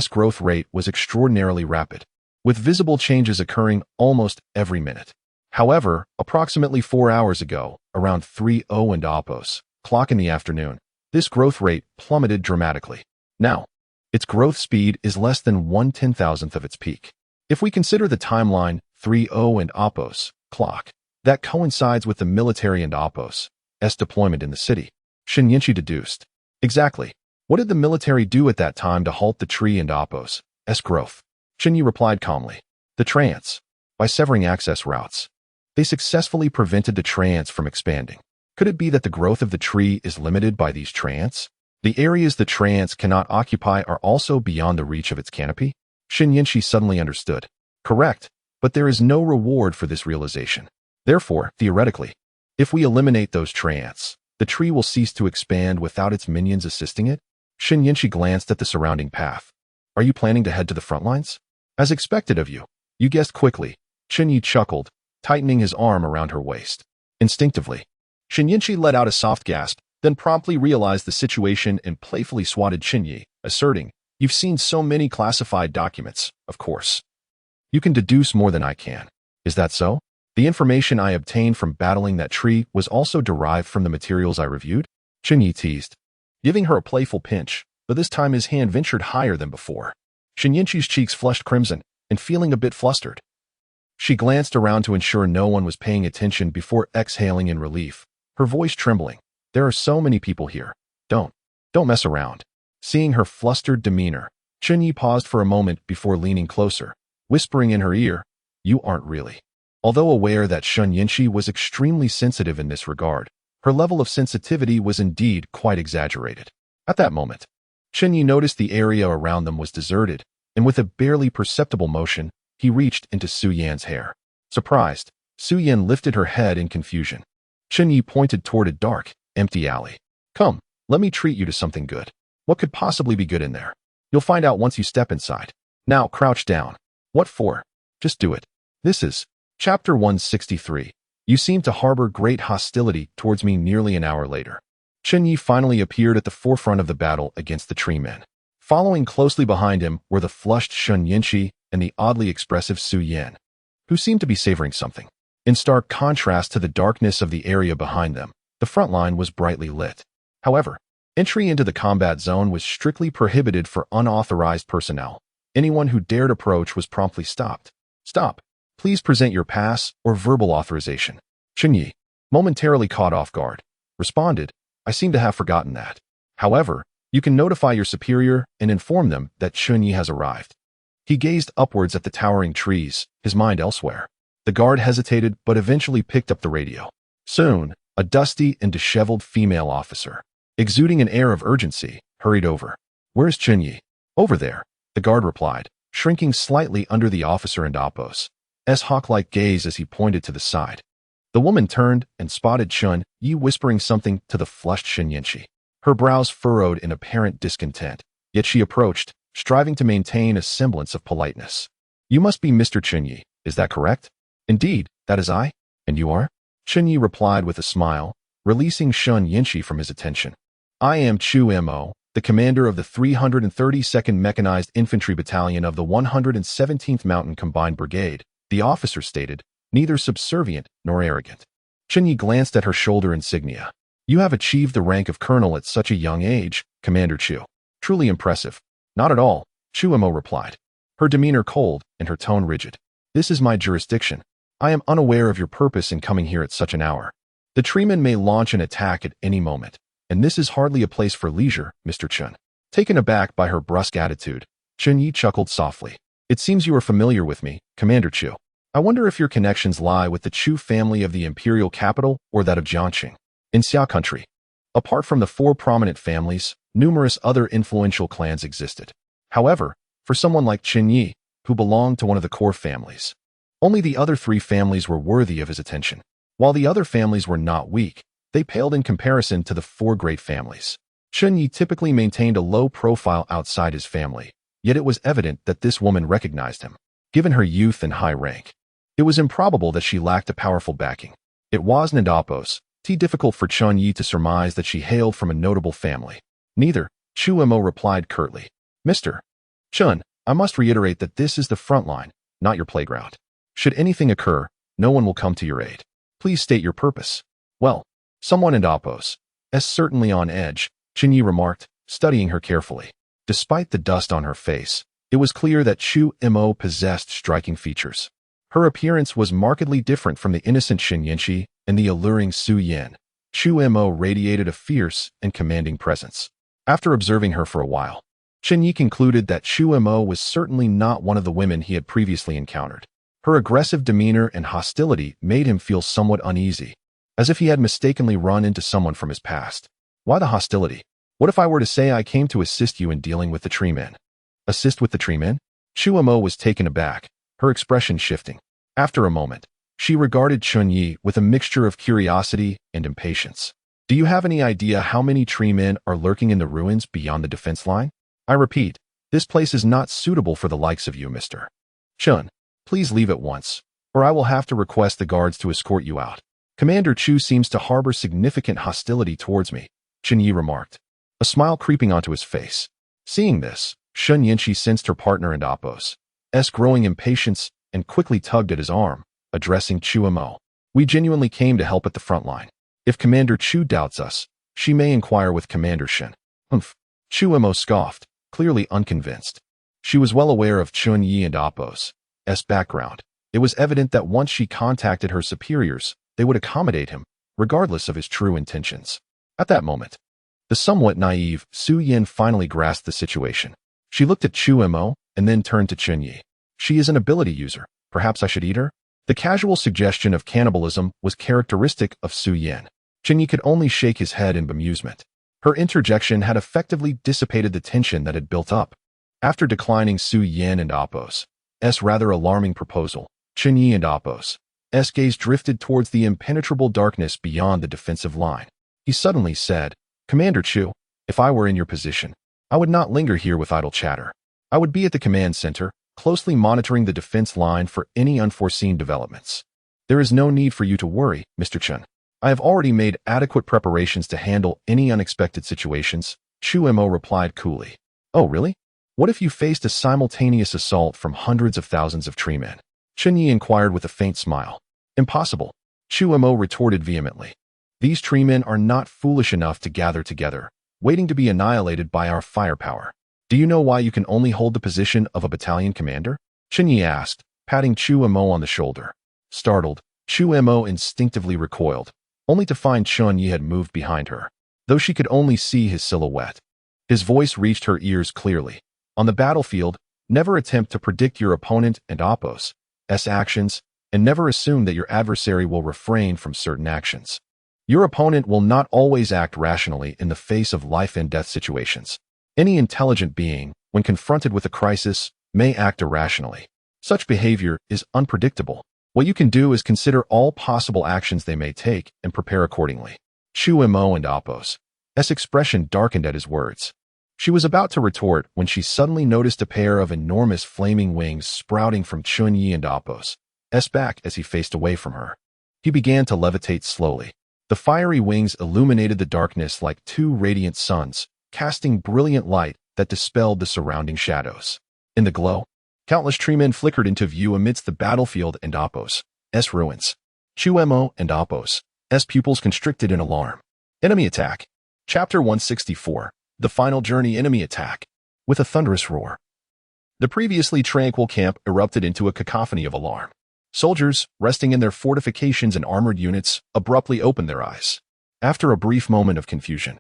growth rate was extraordinarily rapid, with visible changes occurring almost every minute. However, approximately 4 hours ago, around 3:00 and Apos' clock in the afternoon, this growth rate plummeted dramatically. Now, its growth speed is less than 1/10,000th of its peak. If we consider the timeline 3:00 and Apos' clock, that coincides with the military and Apos' deployment in the city. Chen Ye deduced. Exactly. What did the military do at that time to halt the tree and Apos' growth? Chen Ye replied calmly. The treants. By severing access routes, they successfully prevented the treants from expanding. Could it be that the growth of the tree is limited by these treants? The areas the treants cannot occupy are also beyond the reach of its canopy? Chen Ye suddenly understood. Correct, but there is no reward for this realization. Therefore, theoretically, if we eliminate those treants, the tree will cease to expand without its minions assisting it? Chen Ye glanced at the surrounding path. Are you planning to head to the front lines? As expected of you. You guessed quickly. Chen Ye chuckled, tightening his arm around her waist. Instinctively, Chen Ye let out a soft gasp, then promptly realized the situation and playfully swatted Chen Ye, asserting, "You've seen so many classified documents, of course. You can deduce more than I can. Is that so? The information I obtained from battling that tree was also derived from the materials I reviewed?" Chen Ye teased, giving her a playful pinch, but this time his hand ventured higher than before. Chen Ye's cheeks flushed crimson, and feeling a bit flustered, she glanced around to ensure no one was paying attention before exhaling in relief, her voice trembling. "There are so many people here. Don't mess around." Seeing her flustered demeanor, Chen Ye paused for a moment before leaning closer, whispering in her ear, "You aren't really." Although aware that Chen Ye was extremely sensitive in this regard, her level of sensitivity was indeed quite exaggerated. At that moment, Chen Ye noticed the area around them was deserted, and with a barely perceptible motion, he reached into Su Yan's hair. Surprised, Su Yan lifted her head in confusion. Chen Ye pointed toward a dark, empty alley. "Come, let me treat you to something good." "What could possibly be good in there?" "You'll find out once you step inside. Now crouch down." "What for?" "Just do it." This is Chapter 163. You seem to harbor great hostility towards me nearly an hour later. Chen Ye finally appeared at the forefront of the battle against the tree men. Following closely behind him were the flushed Chen Ye and the oddly expressive Su Yan, who seemed to be savoring something. In stark contrast to the darkness of the area behind them, the front line was brightly lit. However, entry into the combat zone was strictly prohibited for unauthorized personnel. Anyone who dared approach was promptly stopped. Stop. Please present your pass or verbal authorization. Chen Ye, momentarily caught off guard, responded, I seem to have forgotten that. However, you can notify your superior and inform them that Chen Ye has arrived. He gazed upwards at the towering trees, his mind elsewhere. The guard hesitated but eventually picked up the radio. Soon, a dusty and disheveled female officer, exuding an air of urgency, hurried over. Where's Chen Ye? Over there, the guard replied, shrinking slightly under the officer and Appo's hawk-like gaze as he pointed to the side. The woman turned and spotted Chen Ye whispering something to the flushed Chen Ye. Her brows furrowed in apparent discontent, yet she approached, striving to maintain a semblance of politeness. You must be Mr. Chen Ye, is that correct? Indeed, that is I. And you are? Chen Ye replied with a smile, releasing Chen Ye from his attention. I am Chu Mo, the commander of the 332nd Mechanized Infantry Battalion of the 117th Mountain Combined Brigade, the officer stated, neither subservient nor arrogant. Chen Ye glanced at her shoulder insignia. You have achieved the rank of colonel at such a young age, Commander Chu. Truly impressive. Not at all, Chu Mo replied, her demeanor cold and her tone rigid. This is my jurisdiction. I am unaware of your purpose in coming here at such an hour. The treemen may launch an attack at any moment, and this is hardly a place for leisure, Mr. Chen. Taken aback by her brusque attitude, Chen Ye chuckled softly. It seems you are familiar with me, Commander Chu. I wonder if your connections lie with the Chu family of the imperial capital or that of Jiangqing. In Xia country, apart from the four prominent families, numerous other influential clans existed. However, for someone like Chen Ye, who belonged to one of the core families, only the other three families were worthy of his attention. While the other families were not weak, they paled in comparison to the four great families. Chen Ye typically maintained a low profile outside his family, yet it was evident that this woman recognized him. Given her youth and high rank, it was improbable that she lacked a powerful backing. It wasn't difficult for Chen Ye to surmise that she hailed from a notable family. Neither, Chu Mo replied curtly. Mr. Chen, I must reiterate that this is the front line, not your playground. Should anything occur, no one will come to your aid. Please state your purpose. Well, someone in Appo's certainly on edge, Chen Ye remarked, studying her carefully. Despite the dust on her face, it was clear that Chu Mo possessed striking features. Her appearance was markedly different from the innocent Chen Ye and the alluring Su Yan. Chu Mo radiated a fierce and commanding presence. After observing her for a while, Chen Ye concluded that Chu Mo was certainly not one of the women he had previously encountered. Her aggressive demeanor and hostility made him feel somewhat uneasy, as if he had mistakenly run into someone from his past. Why the hostility? What if I were to say I came to assist you in dealing with the tree men? Assist with the tree men? Chu Mo was taken aback, her expression shifting. After a moment, she regarded Chen Ye with a mixture of curiosity and impatience. Do you have any idea how many tree men are lurking in the ruins beyond the defense line? I repeat, this place is not suitable for the likes of you, Mr. Chen. Please leave at once, or I will have to request the guards to escort you out. Commander Chu seems to harbor significant hostility towards me, Chen Ye remarked, a smile creeping onto his face. Seeing this, Chen Ye sensed her partner and Appo's growing impatience and quickly tugged at his arm, addressing Chu Mo. We genuinely came to help at the front line. If Commander Chu doubts us, she may inquire with Commander Shen. Humph. Chu Mo scoffed, clearly unconvinced. She was well aware of Chen Ye and Appo's background. It was evident that once she contacted her superiors, they would accommodate him, regardless of his true intentions. At that moment, the somewhat naive Su Yan finally grasped the situation. She looked at Chu Mo and then turned to Chen Ye. She is an ability user. Perhaps I should eat her? The casual suggestion of cannibalism was characteristic of Su Yan. Chen Ye could only shake his head in bemusement. Her interjection had effectively dissipated the tension that had built up. After declining Su Yan and Appo's rather alarming proposal, Chen Ye and Appo's gaze drifted towards the impenetrable darkness beyond the defensive line. He suddenly said, Commander Chu, if I were in your position, I would not linger here with idle chatter. I would be at the command center, closely monitoring the defense line for any unforeseen developments. There is no need for you to worry, Mr. Chen. I have already made adequate preparations to handle any unexpected situations, Chen Ye replied coolly. Oh, really? What if you faced a simultaneous assault from hundreds of thousands of tree men? Chen Ye inquired with a faint smile. Impossible, Chen Ye retorted vehemently. These tree men are not foolish enough to gather together, waiting to be annihilated by our firepower. Do you know why you can only hold the position of a battalion commander? Chen Ye asked, patting Chen Ye on the shoulder. Startled, Chen Ye instinctively recoiled, only to find Chen Ye had moved behind her, though she could only see his silhouette. His voice reached her ears clearly. On the battlefield, never attempt to predict your opponent and oppose's actions, and never assume that your adversary will refrain from certain actions. Your opponent will not always act rationally in the face of life and death situations. Any intelligent being, when confronted with a crisis, may act irrationally. Such behavior is unpredictable. What you can do is consider all possible actions they may take and prepare accordingly. Chen Ye and oppose's expression darkened at his words. She was about to retort when she suddenly noticed a pair of enormous flaming wings sprouting from Chen Ye and oppose's back as he faced away from her. He began to levitate slowly. The fiery wings illuminated the darkness like two radiant suns, casting brilliant light that dispelled the surrounding shadows. In the glow, countless tree men flickered into view amidst the battlefield and oppose's ruins. Chen Ye and oppose's pupils constricted in alarm. Enemy attack. Chapter 164. The final journey. Enemy attack. With a thunderous roar, the previously tranquil camp erupted into a cacophony of alarm. Soldiers, resting in their fortifications and armored units, abruptly opened their eyes. After a brief moment of confusion,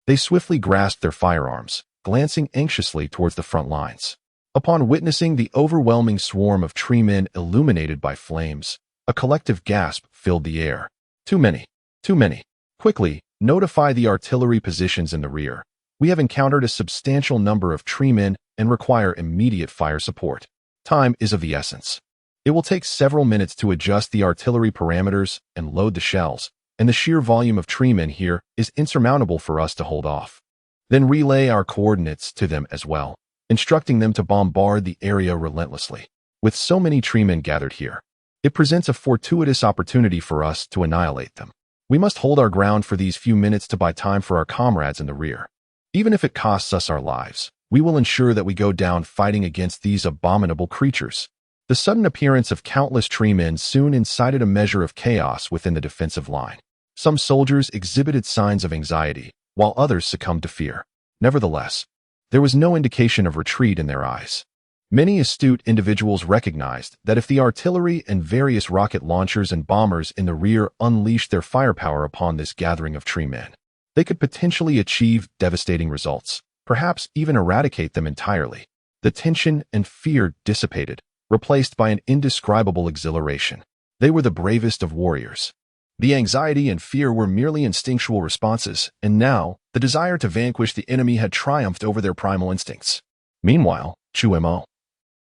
they swiftly grasped their firearms, glancing anxiously towards the front lines. Upon witnessing the overwhelming swarm of tree men illuminated by flames, a collective gasp filled the air. Too many. Too many. Quickly, notify the artillery positions in the rear. We have encountered a substantial number of tree men and require immediate fire support. Time is of the essence. It will take several minutes to adjust the artillery parameters and load the shells, and the sheer volume of tree men here is insurmountable for us to hold off. Then relay our coordinates to them as well, instructing them to bombard the area relentlessly. With so many tree men gathered here, it presents a fortuitous opportunity for us to annihilate them. We must hold our ground for these few minutes to buy time for our comrades in the rear. Even if it costs us our lives, we will ensure that we go down fighting against these abominable creatures. The sudden appearance of countless tree men soon incited a measure of chaos within the defensive line. Some soldiers exhibited signs of anxiety, while others succumbed to fear. Nevertheless, there was no indication of retreat in their eyes. Many astute individuals recognized that if the artillery and various rocket launchers and bombers in the rear unleashed their firepower upon this gathering of tree men, they could potentially achieve devastating results, perhaps even eradicate them entirely. The tension and fear dissipated, replaced by an indescribable exhilaration. They were the bravest of warriors. The anxiety and fear were merely instinctual responses, and now, the desire to vanquish the enemy had triumphed over their primal instincts. Meanwhile, Chen Ye,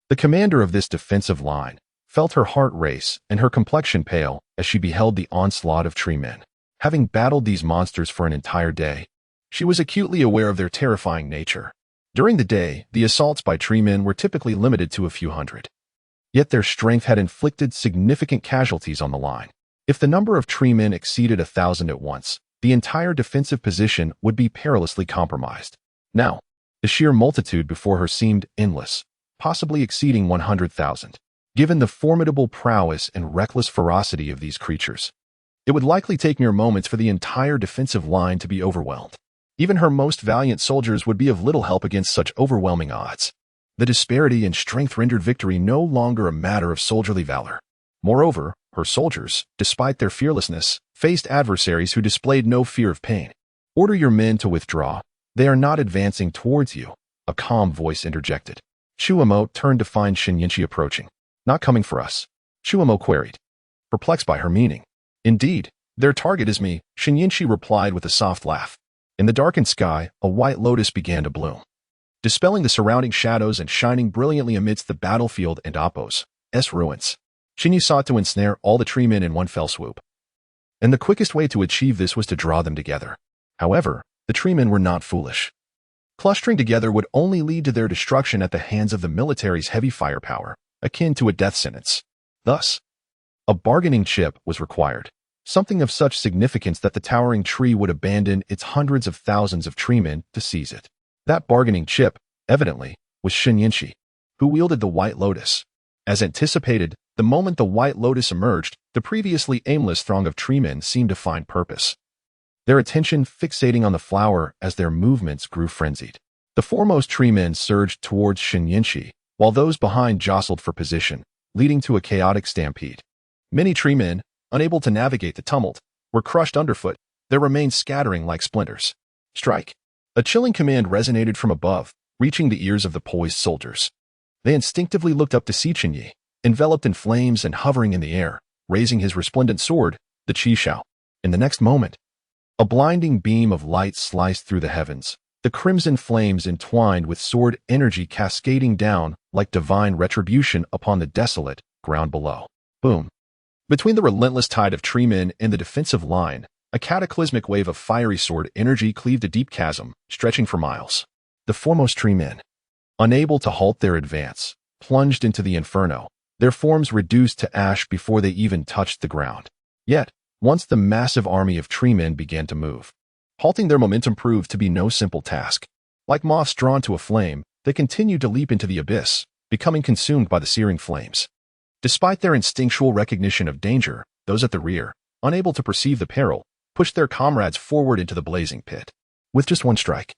the commander of this defensive line, felt her heart race and her complexion pale as she beheld the onslaught of tree men. Having battled these monsters for an entire day, she was acutely aware of their terrifying nature. During the day, the assaults by tree men were typically limited to a few hundred. Yet their strength had inflicted significant casualties on the line. If the number of tree men exceeded 1,000 at once, the entire defensive position would be perilously compromised. Now, the sheer multitude before her seemed endless, possibly exceeding 100,000. Given the formidable prowess and reckless ferocity of these creatures, it would likely take mere moments for the entire defensive line to be overwhelmed. Even her most valiant soldiers would be of little help against such overwhelming odds. The disparity in strength rendered victory no longer a matter of soldierly valor. Moreover, her soldiers, despite their fearlessness, faced adversaries who displayed no fear of pain. Order your men to withdraw. They are not advancing towards you, a calm voice interjected. Chen Ye turned to find Chen Ye approaching. Not coming for us? Chen Ye queried, perplexed by her meaning. Indeed, their target is me, Chen Ye replied with a soft laugh. In the darkened sky, a white lotus began to bloom, dispelling the surrounding shadows and shining brilliantly amidst the battlefield and oppose's ruins. Chen Ye sought to ensnare all the tree men in one fell swoop, and the quickest way to achieve this was to draw them together. However, the tree men were not foolish. Clustering together would only lead to their destruction at the hands of the military's heavy firepower, akin to a death sentence. Thus, a bargaining chip was required. something of such significance that the towering tree would abandon its hundreds of thousands of treemen to seize it. That bargaining chip, evidently, was Chen Ye, who wielded the White Lotus. As anticipated, the moment the White Lotus emerged, the previously aimless throng of treemen seemed to find purpose, their attention fixating on the flower as their movements grew frenzied. The foremost treemen surged towards Chen Ye, while those behind jostled for position, leading to a chaotic stampede. Many treemen, unable to navigate the tumult, were crushed underfoot, their remains scattering like splinters. Strike! A chilling command resonated from above, reaching the ears of the poised soldiers. They instinctively looked up to see Chen Ye, enveloped in flames and hovering in the air, raising his resplendent sword, the Qi Shao. In the next moment, a blinding beam of light sliced through the heavens, the crimson flames entwined with sword energy cascading down like divine retribution upon the desolate ground below. Boom! Between the relentless tide of treemen and the defensive line, a cataclysmic wave of fiery sword energy cleaved a deep chasm, stretching for miles. The foremost treemen, unable to halt their advance, plunged into the inferno, their forms reduced to ash before they even touched the ground. Yet, once the massive army of treemen began to move, halting their momentum proved to be no simple task. Like moths drawn to a flame, they continued to leap into the abyss, becoming consumed by the searing flames. Despite their instinctual recognition of danger, those at the rear, unable to perceive the peril, pushed their comrades forward into the blazing pit. With just one strike,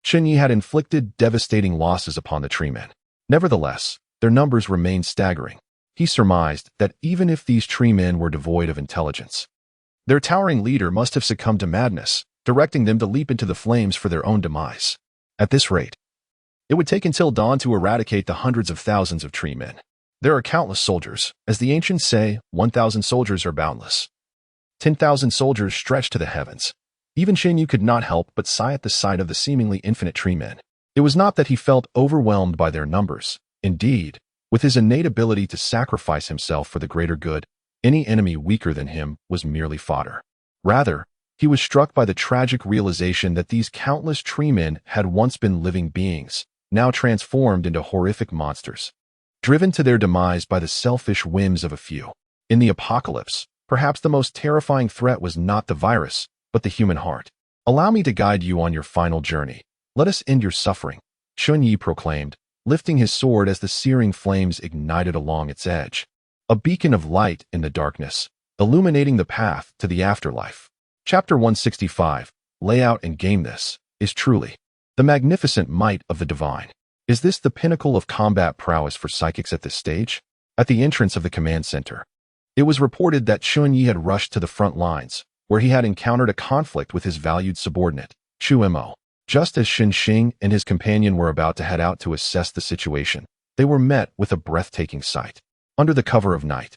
Chen Ye had inflicted devastating losses upon the treemen. Nevertheless, their numbers remained staggering. He surmised that even if these treemen were devoid of intelligence, their towering leader must have succumbed to madness, directing them to leap into the flames for their own demise. At this rate, it would take until dawn to eradicate the hundreds of thousands of treemen. There are countless soldiers. As the ancients say, 1,000 soldiers are boundless. 10,000 soldiers stretch to the heavens. Even Chen Ye could not help but sigh at the sight of the seemingly infinite treemen. It was not that he felt overwhelmed by their numbers. Indeed, with his innate ability to sacrifice himself for the greater good, any enemy weaker than him was merely fodder. Rather, he was struck by the tragic realization that these countless treemen had once been living beings, now transformed into horrific monsters, driven to their demise by the selfish whims of a few. In the apocalypse, perhaps the most terrifying threat was not the virus, but the human heart. Allow me to guide you on your final journey. Let us end your suffering, Chen Ye proclaimed, lifting his sword as the searing flames ignited along its edge. A beacon of light in the darkness, illuminating the path to the afterlife. Chapter 165, Layout and Game. This is truly the magnificent might of the divine. Is this the pinnacle of combat prowess for psychics at this stage? At the entrance of the command center, it was reported that Chen Ye had rushed to the front lines, where he had encountered a conflict with his valued subordinate, Chu Mo. Just as Shen Xing and his companion were about to head out to assess the situation, they were met with a breathtaking sight. Under the cover of night,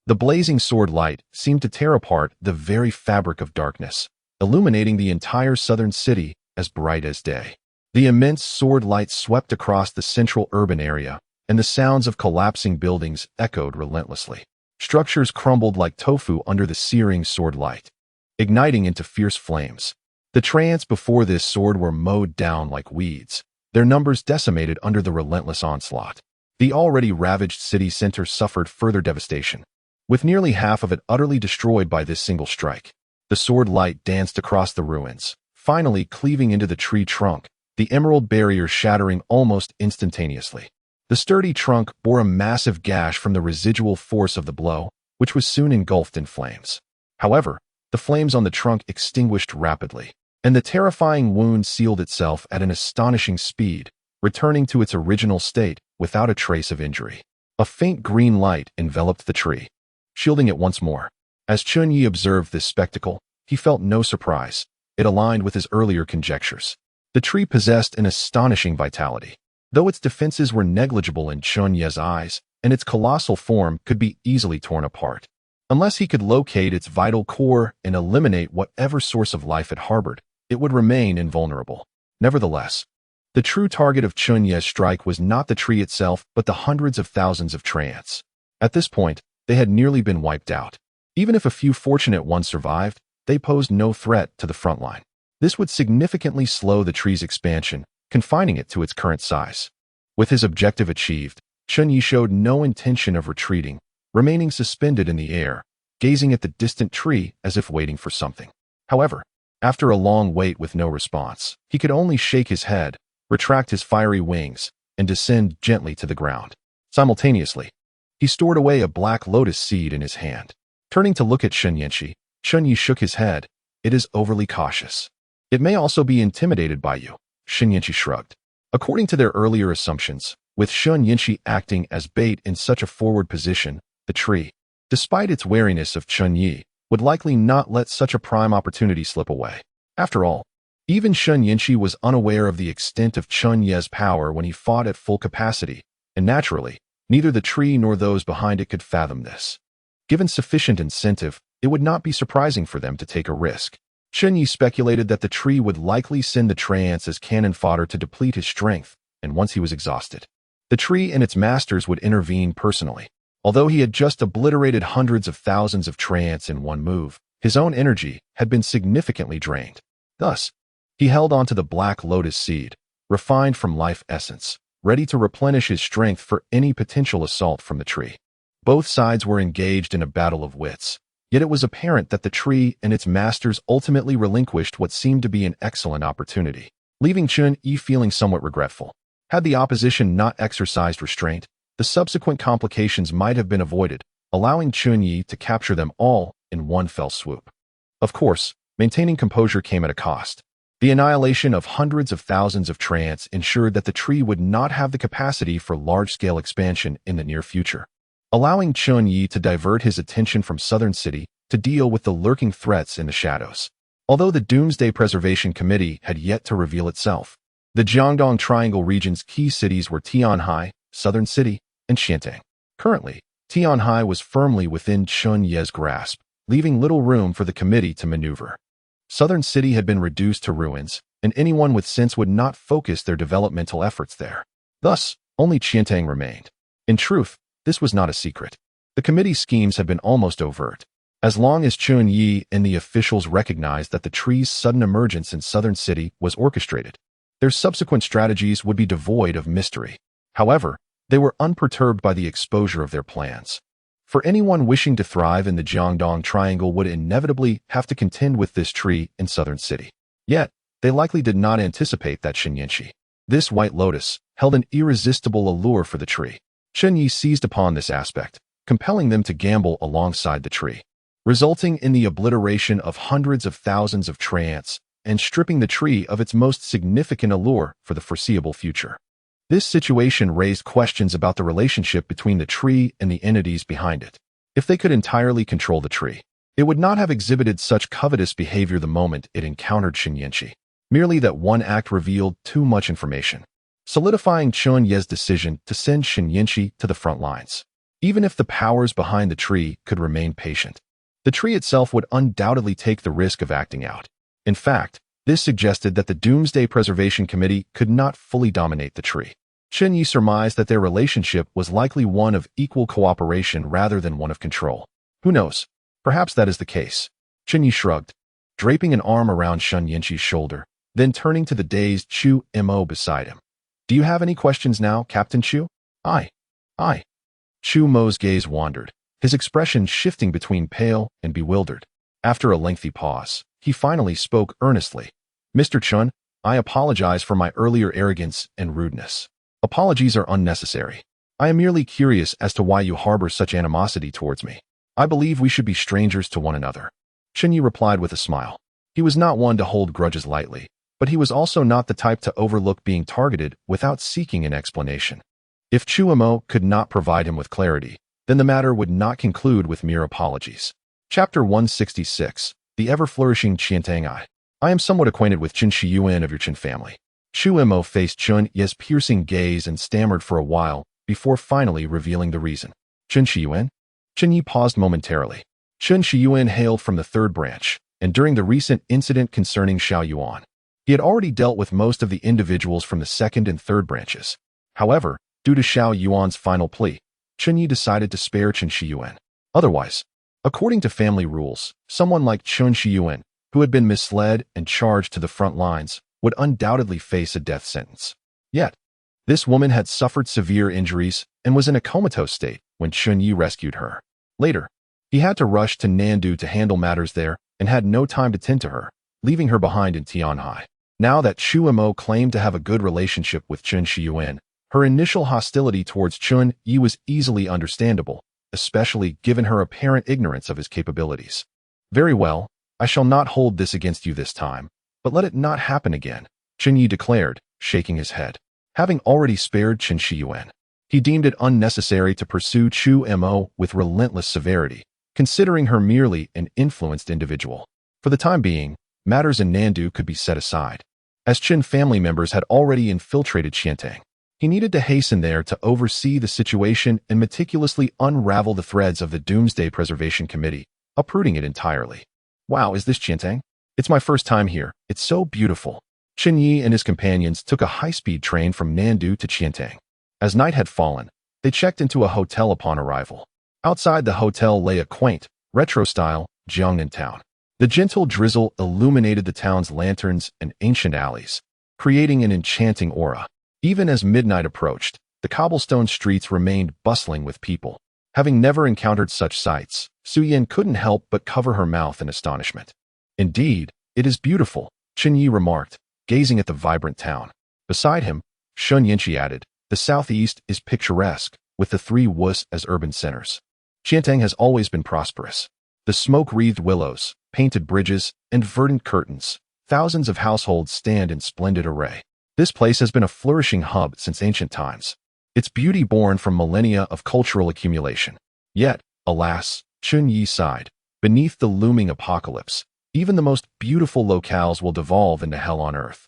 the blazing sword light seemed to tear apart the very fabric of darkness, illuminating the entire southern city as bright as day. The immense sword light swept across the central urban area, and the sounds of collapsing buildings echoed relentlessly. Structures crumbled like tofu under the searing sword light, igniting into fierce flames. The treants before this sword were mowed down like weeds, their numbers decimated under the relentless onslaught. The already ravaged city center suffered further devastation, with nearly half of it utterly destroyed by this single strike. The sword light danced across the ruins, finally cleaving into the tree trunk, the emerald barrier shattering almost instantaneously. The sturdy trunk bore a massive gash from the residual force of the blow, which was soon engulfed in flames. However, the flames on the trunk extinguished rapidly, and the terrifying wound sealed itself at an astonishing speed, returning to its original state without a trace of injury. A faint green light enveloped the tree, shielding it once more. As Chen Ye observed this spectacle, he felt no surprise. It aligned with his earlier conjectures. The tree possessed an astonishing vitality. Though its defenses were negligible in Chen Ye's eyes, and its colossal form could be easily torn apart. Unless he could locate its vital core and eliminate whatever source of life it harbored, it would remain invulnerable. Nevertheless, the true target of Chen Ye's strike was not the tree itself, but the hundreds of thousands of treants. At this point, they had nearly been wiped out. Even if a few fortunate ones survived, they posed no threat to the front line. This would significantly slow the tree's expansion, confining it to its current size. With his objective achieved, Chen Ye showed no intention of retreating, remaining suspended in the air, gazing at the distant tree as if waiting for something. However, after a long wait with no response, he could only shake his head, retract his fiery wings, and descend gently to the ground. Simultaneously, he stored away a black lotus seed in his hand. Turning to look at Chen Ye, Chen Ye shook his head. It is overly cautious. It may also be intimidated by you. Chen Ye shrugged. According to their earlier assumptions, with Chen Ye acting as bait in such a forward position, the tree, despite its wariness of Chen Ye, would likely not let such a prime opportunity slip away. After all, even Chen Ye was unaware of the extent of Chen Ye's power when he fought at full capacity, and naturally, neither the tree nor those behind it could fathom this. Given sufficient incentive, it would not be surprising for them to take a risk. Chen Ye speculated that the tree would likely send the treants as cannon fodder to deplete his strength, and once he was exhausted, the tree and its masters would intervene personally. Although he had just obliterated hundreds of thousands of treants in one move, his own energy had been significantly drained. Thus, he held onto the black lotus seed, refined from life essence, ready to replenish his strength for any potential assault from the tree. Both sides were engaged in a battle of wits, yet it was apparent that the tree and its masters ultimately relinquished what seemed to be an excellent opportunity, leaving Chen Ye feeling somewhat regretful. Had the opposition not exercised restraint, the subsequent complications might have been avoided, allowing Chen Ye to capture them all in one fell swoop. Of course, maintaining composure came at a cost. The annihilation of hundreds of thousands of treants ensured that the tree would not have the capacity for large-scale expansion in the near future, allowing Chen Ye to divert his attention from Southern City to deal with the lurking threats in the shadows. Although the Doomsday Preservation Committee had yet to reveal itself, the Jiangdong Triangle region's key cities were Tianhai, Southern City, and Xiantang. Currently, Tianhai was firmly within Chen Ye's grasp, leaving little room for the committee to maneuver. Southern City had been reduced to ruins, and anyone with sense would not focus their developmental efforts there. Thus, only Xiantang remained. In truth, this was not a secret. The committee's schemes had been almost overt. As long as Chen Ye and the officials recognized that the tree's sudden emergence in Southern City was orchestrated, their subsequent strategies would be devoid of mystery. However, they were unperturbed by the exposure of their plans. For anyone wishing to thrive in the Jiangdong Triangle would inevitably have to contend with this tree in Southern City. Yet, they likely did not anticipate that Chen Ye, this white lotus, held an irresistible allure for the tree. Chen Ye seized upon this aspect, compelling them to gamble alongside the tree, resulting in the obliteration of hundreds of thousands of treants and stripping the tree of its most significant allure for the foreseeable future. This situation raised questions about the relationship between the tree and the entities behind it. If they could entirely control the tree, it would not have exhibited such covetous behavior the moment it encountered Chen Ye. Merely that one act revealed too much information, solidifying Chen Ye's decision to send Chen Ye to the front lines. Even if the powers behind the tree could remain patient, the tree itself would undoubtedly take the risk of acting out. In fact, this suggested that the Doomsday Preservation Committee could not fully dominate the tree. Chen Ye surmised that their relationship was likely one of equal cooperation rather than one of control. Who knows? Perhaps that is the case. Chen Ye shrugged, draping an arm around Chen Ye's shoulder, then turning to the dazed Chu Mo beside him. Do you have any questions now, Captain Chu? Aye. Chu Mo's gaze wandered, his expression shifting between pale and bewildered. After a lengthy pause, he finally spoke earnestly. Mr. Chen, I apologize for my earlier arrogance and rudeness. Apologies are unnecessary. I am merely curious as to why you harbor such animosity towards me. I believe we should be strangers to one another. Chen Ye replied with a smile. He was not one to hold grudges lightly, but he was also not the type to overlook being targeted without seeking an explanation. If Chu Mo could not provide him with clarity, then the matter would not conclude with mere apologies. Chapter 166, The Ever-Flourishing Xiantang I am somewhat acquainted with Chen Shiyuan of your Chen family. Chu Mo faced Chen Ye's piercing gaze and stammered for a while before finally revealing the reason. Chen Shiyuan? Chen Ye paused momentarily. Chen Shiyuan hailed from the third branch, and during the recent incident concerning Xiao Yuan, he had already dealt with most of the individuals from the second and third branches. However, due to Xiao Yuan's final plea, Chen Ye decided to spare Chen Shiyuan. Otherwise, according to family rules, someone like Chen Shiyuan, who had been misled and charged to the front lines, would undoubtedly face a death sentence. Yet, this woman had suffered severe injuries and was in a comatose state when Chen Ye rescued her. Later, He had to rush to Nandu to handle matters there and had no time to tend to her, leaving her behind in Tianhai. Now that Chu Mo claimed to have a good relationship with Chen Shiyuan, her initial hostility towards Chen Ye was easily understandable, especially given her apparent ignorance of his capabilities. Very well, I shall not hold this against you this time, but let it not happen again, Chen Ye declared, shaking his head. Having already spared Chen Shiyuan, he deemed it unnecessary to pursue Chu Mo with relentless severity, considering her merely an influenced individual. For the time being, matters in Nandu could be set aside. As Chen family members had already infiltrated Qiantang, he needed to hasten there to oversee the situation and meticulously unravel the threads of the Doomsday Preservation Committee, uprooting it entirely. Wow, is this Qiantang? It's my first time here. It's so beautiful. Chen Ye and his companions took a high-speed train from Nandu to Qiantang. As night had fallen, they checked into a hotel upon arrival. Outside the hotel lay a quaint, retro-style Jiangnan town. The gentle drizzle illuminated the town's lanterns and ancient alleys, creating an enchanting aura. Even as midnight approached, the cobblestone streets remained bustling with people. Having never encountered such sights, Su Yin couldn't help but cover her mouth in astonishment. Indeed, it is beautiful, Chen Yi remarked, gazing at the vibrant town. Beside him, Shun Yinchi added, the southeast is picturesque, with the three Wus as urban centers. Qiantang has always been prosperous. The smoke-wreathed willows, painted bridges, and verdant curtains, thousands of households stand in splendid array. This place has been a flourishing hub since ancient times, its beauty born from millennia of cultural accumulation. Yet, alas, Chun Yi sighed, beneath the looming apocalypse, even the most beautiful locales will devolve into hell on earth.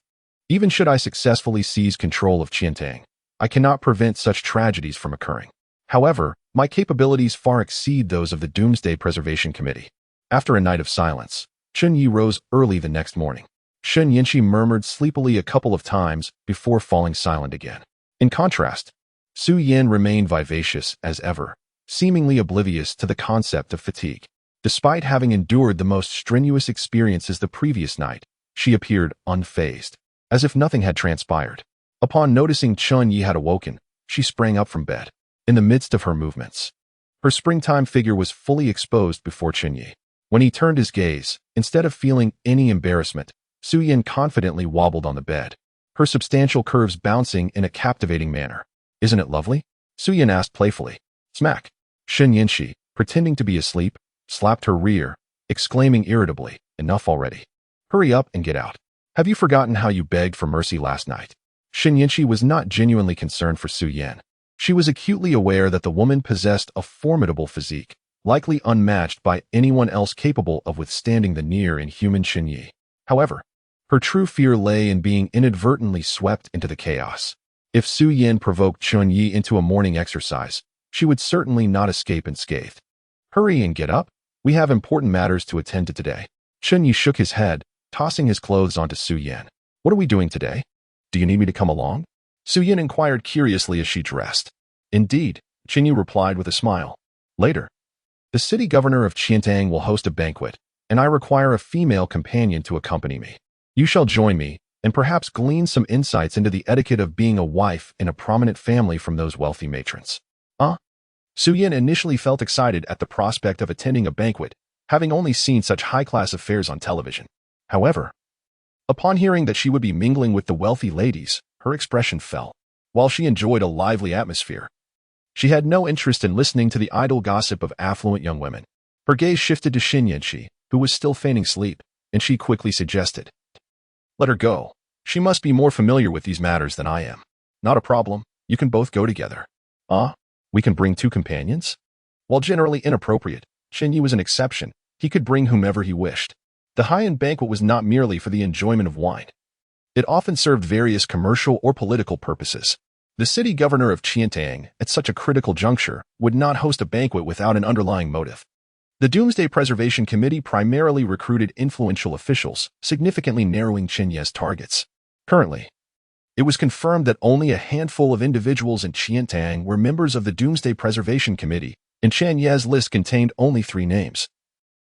Even should I successfully seize control of Qiantang, I cannot prevent such tragedies from occurring. However, my capabilities far exceed those of the Doomsday Preservation Committee. After a night of silence, Chun Yi rose early the next morning. Shun Yinchi murmured sleepily a couple of times before falling silent again. In contrast, Su Yin remained vivacious as ever, seemingly oblivious to the concept of fatigue. Despite having endured the most strenuous experiences the previous night, she appeared unfazed, as if nothing had transpired. Upon noticing Chun Yi had awoken, she sprang up from bed. In the midst of her movements, her springtime figure was fully exposed before Chen Ye. When he turned his gaze, instead of feeling any embarrassment, Su Yin confidently wobbled on the bed, her substantial curves bouncing in a captivating manner. Isn't it lovely? Su Yin asked playfully. Smack. Shen Yinshi, pretending to be asleep, slapped her rear, exclaiming irritably, enough already. Hurry up and get out. Have you forgotten how you begged for mercy last night? Shen Yinshi was not genuinely concerned for Su Yin. She was acutely aware that the woman possessed a formidable physique, likely unmatched by anyone else capable of withstanding the near-inhuman Chen Ye. However, her true fear lay in being inadvertently swept into the chaos. If Su Yin provoked Chun Yi into a morning exercise, she would certainly not escape unscathed. Hurry and get up. We have important matters to attend to today. Chun Yi shook his head, tossing his clothes onto Su Yin. What are we doing today? Do you need me to come along? Su Yin inquired curiously as she dressed. Indeed, Chen Yi replied with a smile. Later, the city governor of Qiantang will host a banquet, and I require a female companion to accompany me. You shall join me, and perhaps glean some insights into the etiquette of being a wife in a prominent family from those wealthy matrons. Su Yin initially felt excited at the prospect of attending a banquet, having only seen such high-class affairs on television. However, upon hearing that she would be mingling with the wealthy ladies, her expression fell. While she enjoyed a lively atmosphere, she had no interest in listening to the idle gossip of affluent young women. Her gaze shifted to Xin Yanqi, who was still feigning sleep, and she quickly suggested, let her go. She must be more familiar with these matters than I am. Not a problem. You can both go together. We can bring 2 companions? While generally inappropriate, Chen Yi was an exception. He could bring whomever he wished. The high-end banquet was not merely for the enjoyment of wine. It often served various commercial or political purposes. The city governor of Qiantang, at such a critical juncture, would not host a banquet without an underlying motive. The Doomsday Preservation Committee primarily recruited influential officials, significantly narrowing Chen Ye's targets. Currently, it was confirmed that only a handful of individuals in Qiantang were members of the Doomsday Preservation Committee, and Chen Ye's list contained only 3 names,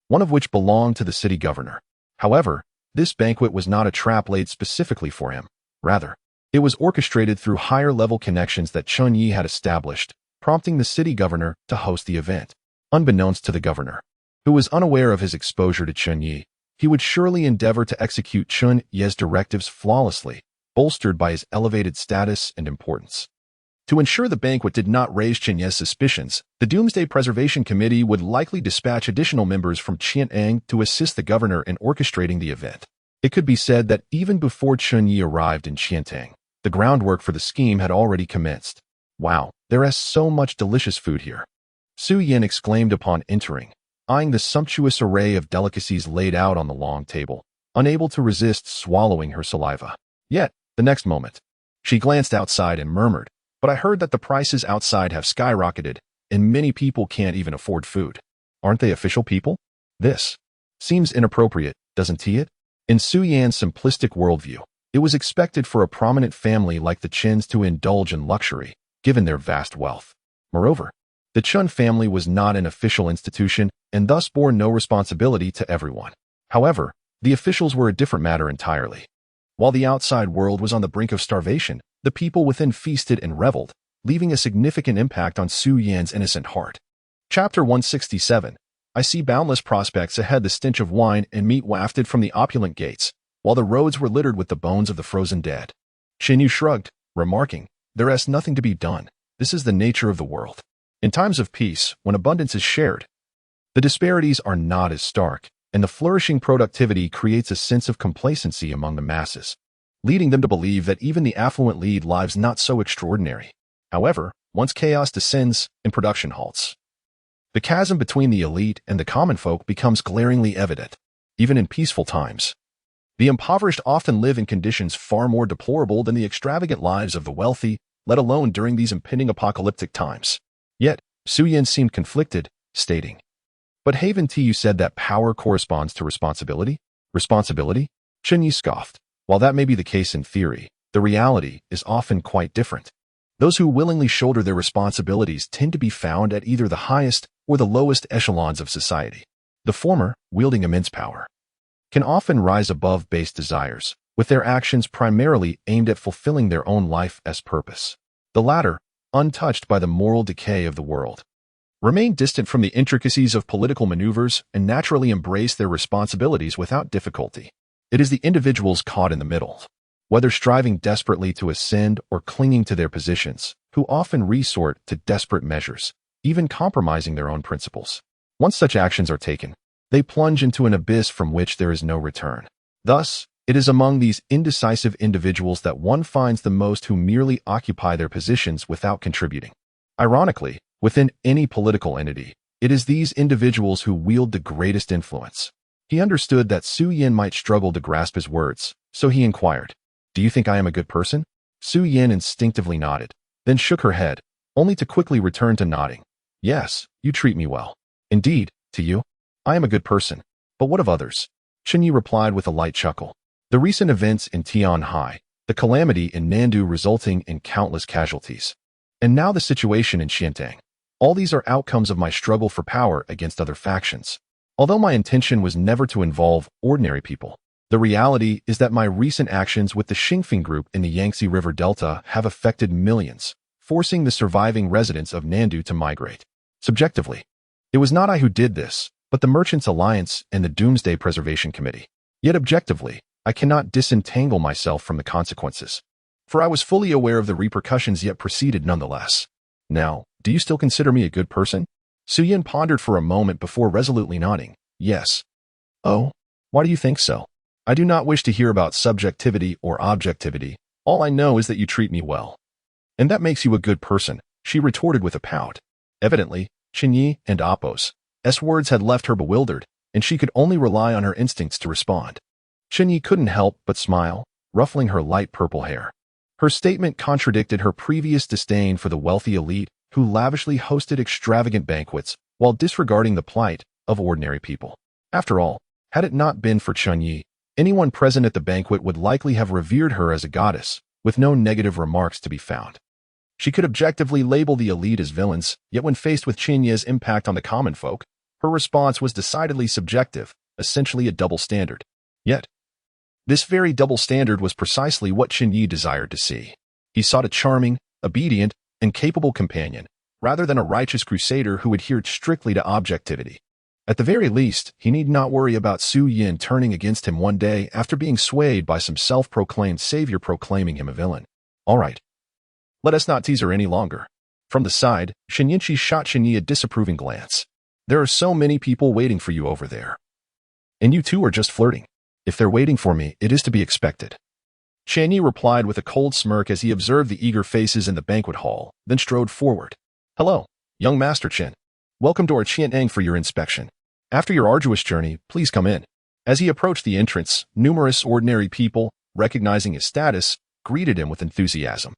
one of which belonged to the city governor. However, this banquet was not a trap laid specifically for him. Rather, it was orchestrated through higher-level connections that Chun Yi had established, prompting the city governor to host the event. unbeknownst to the governor, who was unaware of his exposure to Chen Ye. He would surely endeavor to execute Chen Ye's directives flawlessly, bolstered by his elevated status and importance. To ensure the banquet did not raise Chen Ye's suspicions, the Doomsday Preservation Committee would likely dispatch additional members from Qian'an to assist the governor in orchestrating the event. It could be said that even before Chen Ye arrived in Qiantang, the groundwork for the scheme had already commenced. Wow, there is so much delicious food here, Su Yin exclaimed upon entering, eyeing the sumptuous array of delicacies laid out on the long table, unable to resist swallowing her saliva. Yet, the next moment, she glanced outside and murmured, "But I heard that the prices outside have skyrocketed, and many people can't even afford food. Aren't they official people? This seems inappropriate, doesn't it?" In Su Yan's simplistic worldview, it was expected for a prominent family like the Chens to indulge in luxury, given their vast wealth. Moreover, the Chen family was not an official institution and thus bore no responsibility to everyone. However, the officials were a different matter entirely. While the outside world was on the brink of starvation, the people within feasted and reveled, leaving a significant impact on Su Yan's innocent heart. Chapter 167. I see boundless prospects ahead. The stench of wine and meat wafted from the opulent gates, while the roads were littered with the bones of the frozen dead. Chen Ye shrugged, remarking, "There is nothing to be done. This is the nature of the world. In times of peace, when abundance is shared, the disparities are not as stark, and the flourishing productivity creates a sense of complacency among the masses, leading them to believe that even the affluent lead lives not so extraordinary. However, once chaos descends and production halts, the chasm between the elite and the common folk becomes glaringly evident. Even in peaceful times, the impoverished often live in conditions far more deplorable than the extravagant lives of the wealthy, let alone during these impending apocalyptic times." Yet, Su Yin seemed conflicted, stating, "But haven't you said that power corresponds to responsibility?" "Responsibility?" Chen Ye scoffed. "While that may be the case in theory, the reality is often quite different. Those who willingly shoulder their responsibilities tend to be found at either the highest or the lowest echelons of society. The former, wielding immense power, can often rise above base desires, with their actions primarily aimed at fulfilling their own life as purpose. The latter, untouched by the moral decay of the world, remain distant from the intricacies of political maneuvers and naturally embrace their responsibilities without difficulty. It is the individuals caught in the middle, whether striving desperately to ascend or clinging to their positions, who often resort to desperate measures, even compromising their own principles. Once such actions are taken, they plunge into an abyss from which there is no return. Thus, it is among these indecisive individuals that one finds the most who merely occupy their positions without contributing. Ironically, within any political entity, it is these individuals who wield the greatest influence. He understood that Su Yin might struggle to grasp his words, so he inquired, "Do you think I am a good person?" Su Yin instinctively nodded, then shook her head, only to quickly return to nodding. "Yes, you treat me well. Indeed, to you, I am a good person. But what of others?" Chen Ye replied with a light chuckle. "The recent events in Tianhai, the calamity in Nandu resulting in countless casualties, and now the situation in Qiantang. All these are outcomes of my struggle for power against other factions. Although my intention was never to involve ordinary people, the reality is that my recent actions with the Xingfeng group in the Yangtze River Delta have affected millions, forcing the surviving residents of Nandu to migrate. Subjectively, it was not I who did this, but the Merchants Alliance and the Doomsday Preservation Committee. Yet objectively, I cannot disentangle myself from the consequences, for I was fully aware of the repercussions yet proceeded nonetheless. Now, do you still consider me a good person?" Su Yin pondered for a moment before resolutely nodding. "Yes." "Oh, why do you think so?" "I do not wish to hear about subjectivity or objectivity. All I know is that you treat me well." "And that makes you a good person," she retorted with a pout. Evidently, Chen Ye and Apos' words had left her bewildered, and she could only rely on her instincts to respond. Chen Ye couldn't help but smile, ruffling her light purple hair. Her statement contradicted her previous disdain for the wealthy elite who lavishly hosted extravagant banquets while disregarding the plight of ordinary people. After all, had it not been for Chen Ye, anyone present at the banquet would likely have revered her as a goddess, with no negative remarks to be found. She could objectively label the elite as villains, yet when faced with Chen Ye's impact on the common folk, her response was decidedly subjective, essentially a double standard. Yet, this very double standard was precisely what Chen Ye desired to see. He sought a charming, obedient, and capable companion, rather than a righteous crusader who adhered strictly to objectivity. At the very least, he need not worry about Su Yin turning against him one day after being swayed by some self-proclaimed savior proclaiming him a villain. All right. Let us not tease her any longer. From the side, Chen Ye shot Chen Ye a disapproving glance. There are so many people waiting for you over there. And you two are just flirting. If they're waiting for me, it is to be expected. Chen Ye replied with a cold smirk as he observed the eager faces in the banquet hall, then strode forward. Hello, young Master Chen. Welcome to our Qian'ang for your inspection. After your arduous journey, please come in. As he approached the entrance, numerous ordinary people, recognizing his status, greeted him with enthusiasm.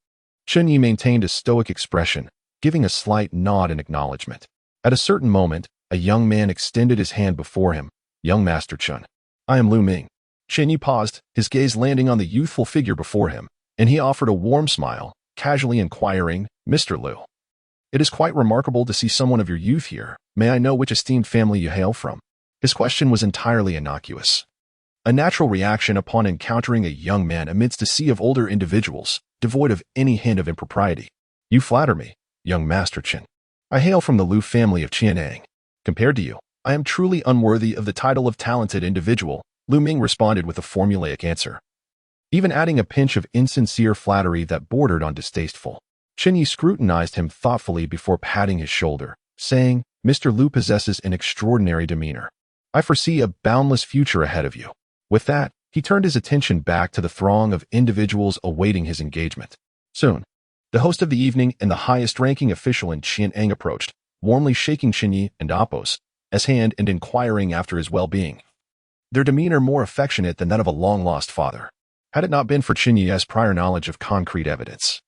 Chen Ye maintained a stoic expression, giving a slight nod in acknowledgement. At a certain moment, a young man extended his hand before him. Young Master Chen. I am Lu Ming. Chen Ye paused, his gaze landing on the youthful figure before him, and he offered a warm smile, casually inquiring, Mr. Lu. It is quite remarkable to see someone of your youth here. May I know which esteemed family you hail from? His question was entirely innocuous. A natural reaction upon encountering a young man amidst a sea of older individuals, devoid of any hint of impropriety. You flatter me, young Master Chen. I hail from the Lu family of Qian'ang. Compared to you, I am truly unworthy of the title of talented individual, Lu Ming responded with a formulaic answer, even adding a pinch of insincere flattery that bordered on distasteful. Chen Ye scrutinized him thoughtfully before patting his shoulder, saying, Mr. Lu possesses an extraordinary demeanor. I foresee a boundless future ahead of you. With that, he turned his attention back to the throng of individuals awaiting his engagement. Soon, the host of the evening and the highest-ranking official in Qian'ang approached, warmly shaking Chen Ye and Apos as hand and inquiring after his well-being. Their demeanor more affectionate than that of a long-lost father. Had it not been for Chen Ye's prior knowledge of concrete evidence,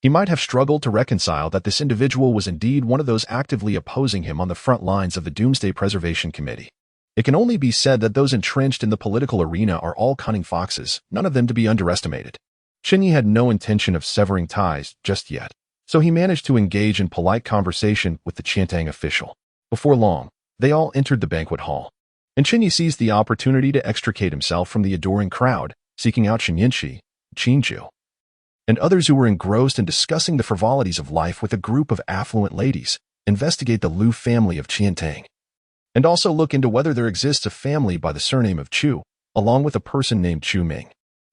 he might have struggled to reconcile that this individual was indeed one of those actively opposing him on the front lines of the Doomsday Preservation Committee. It can only be said that those entrenched in the political arena are all cunning foxes, none of them to be underestimated. Chen Ye had no intention of severing ties just yet, so he managed to engage in polite conversation with the Qian'ang official. Before long, they all entered the banquet hall, and Chen Ye seized the opportunity to extricate himself from the adoring crowd, seeking out Chen Ye, Qinju, and others who were engrossed in discussing the frivolities of life with a group of affluent ladies, investigate the Lu family of Qian'ang, and also look into whether there exists a family by the surname of Chu, along with a person named Chu Ming.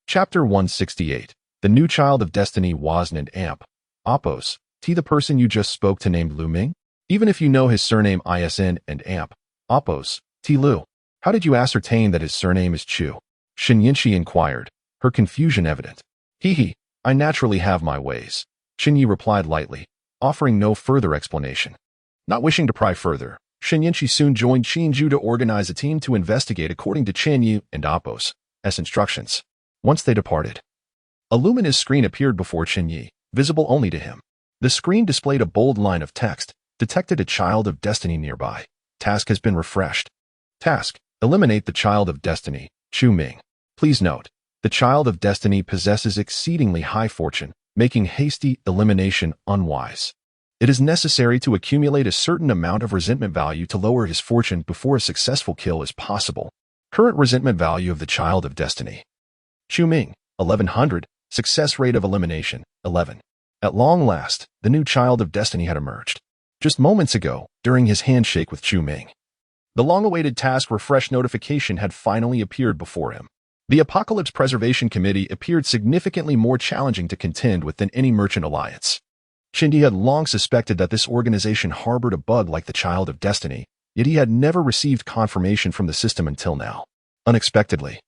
Chapter 168. The New Child of Destiny Wasn and Amp. Apos, the person you just spoke to named Lu Ming? Even if you know his surname Isn and Amp. Apos, Lu. How did you ascertain that his surname is Chu? Chen Ye inquired, her confusion evident. I naturally have my ways. Chen Ye replied lightly, offering no further explanation. Not wishing to pry further, Chen Ye soon joined Qinju to organize a team to investigate according to Chen Ye and Apos' instructions. Once they departed, a luminous screen appeared before Chen Ye, visible only to him. The screen displayed a bold line of text, detected a child of destiny nearby. Task has been refreshed. Task, eliminate the child of destiny, Chu Ming. Please note, the child of destiny possesses exceedingly high fortune, making hasty elimination unwise. It is necessary to accumulate a certain amount of resentment value to lower his fortune before a successful kill is possible. Current resentment value of the child of destiny. Chu Ming, 1100, success rate of elimination, 11. At long last, the new child of destiny had emerged. Just moments ago, during his handshake with Chu Ming, the long-awaited task refresh notification had finally appeared before him. The Apocalypse Preservation Committee appeared significantly more challenging to contend with than any merchant alliance. Chen Ye had long suspected that this organization harbored a bug like the Child of Destiny, yet he had never received confirmation from the system until now. Unexpectedly,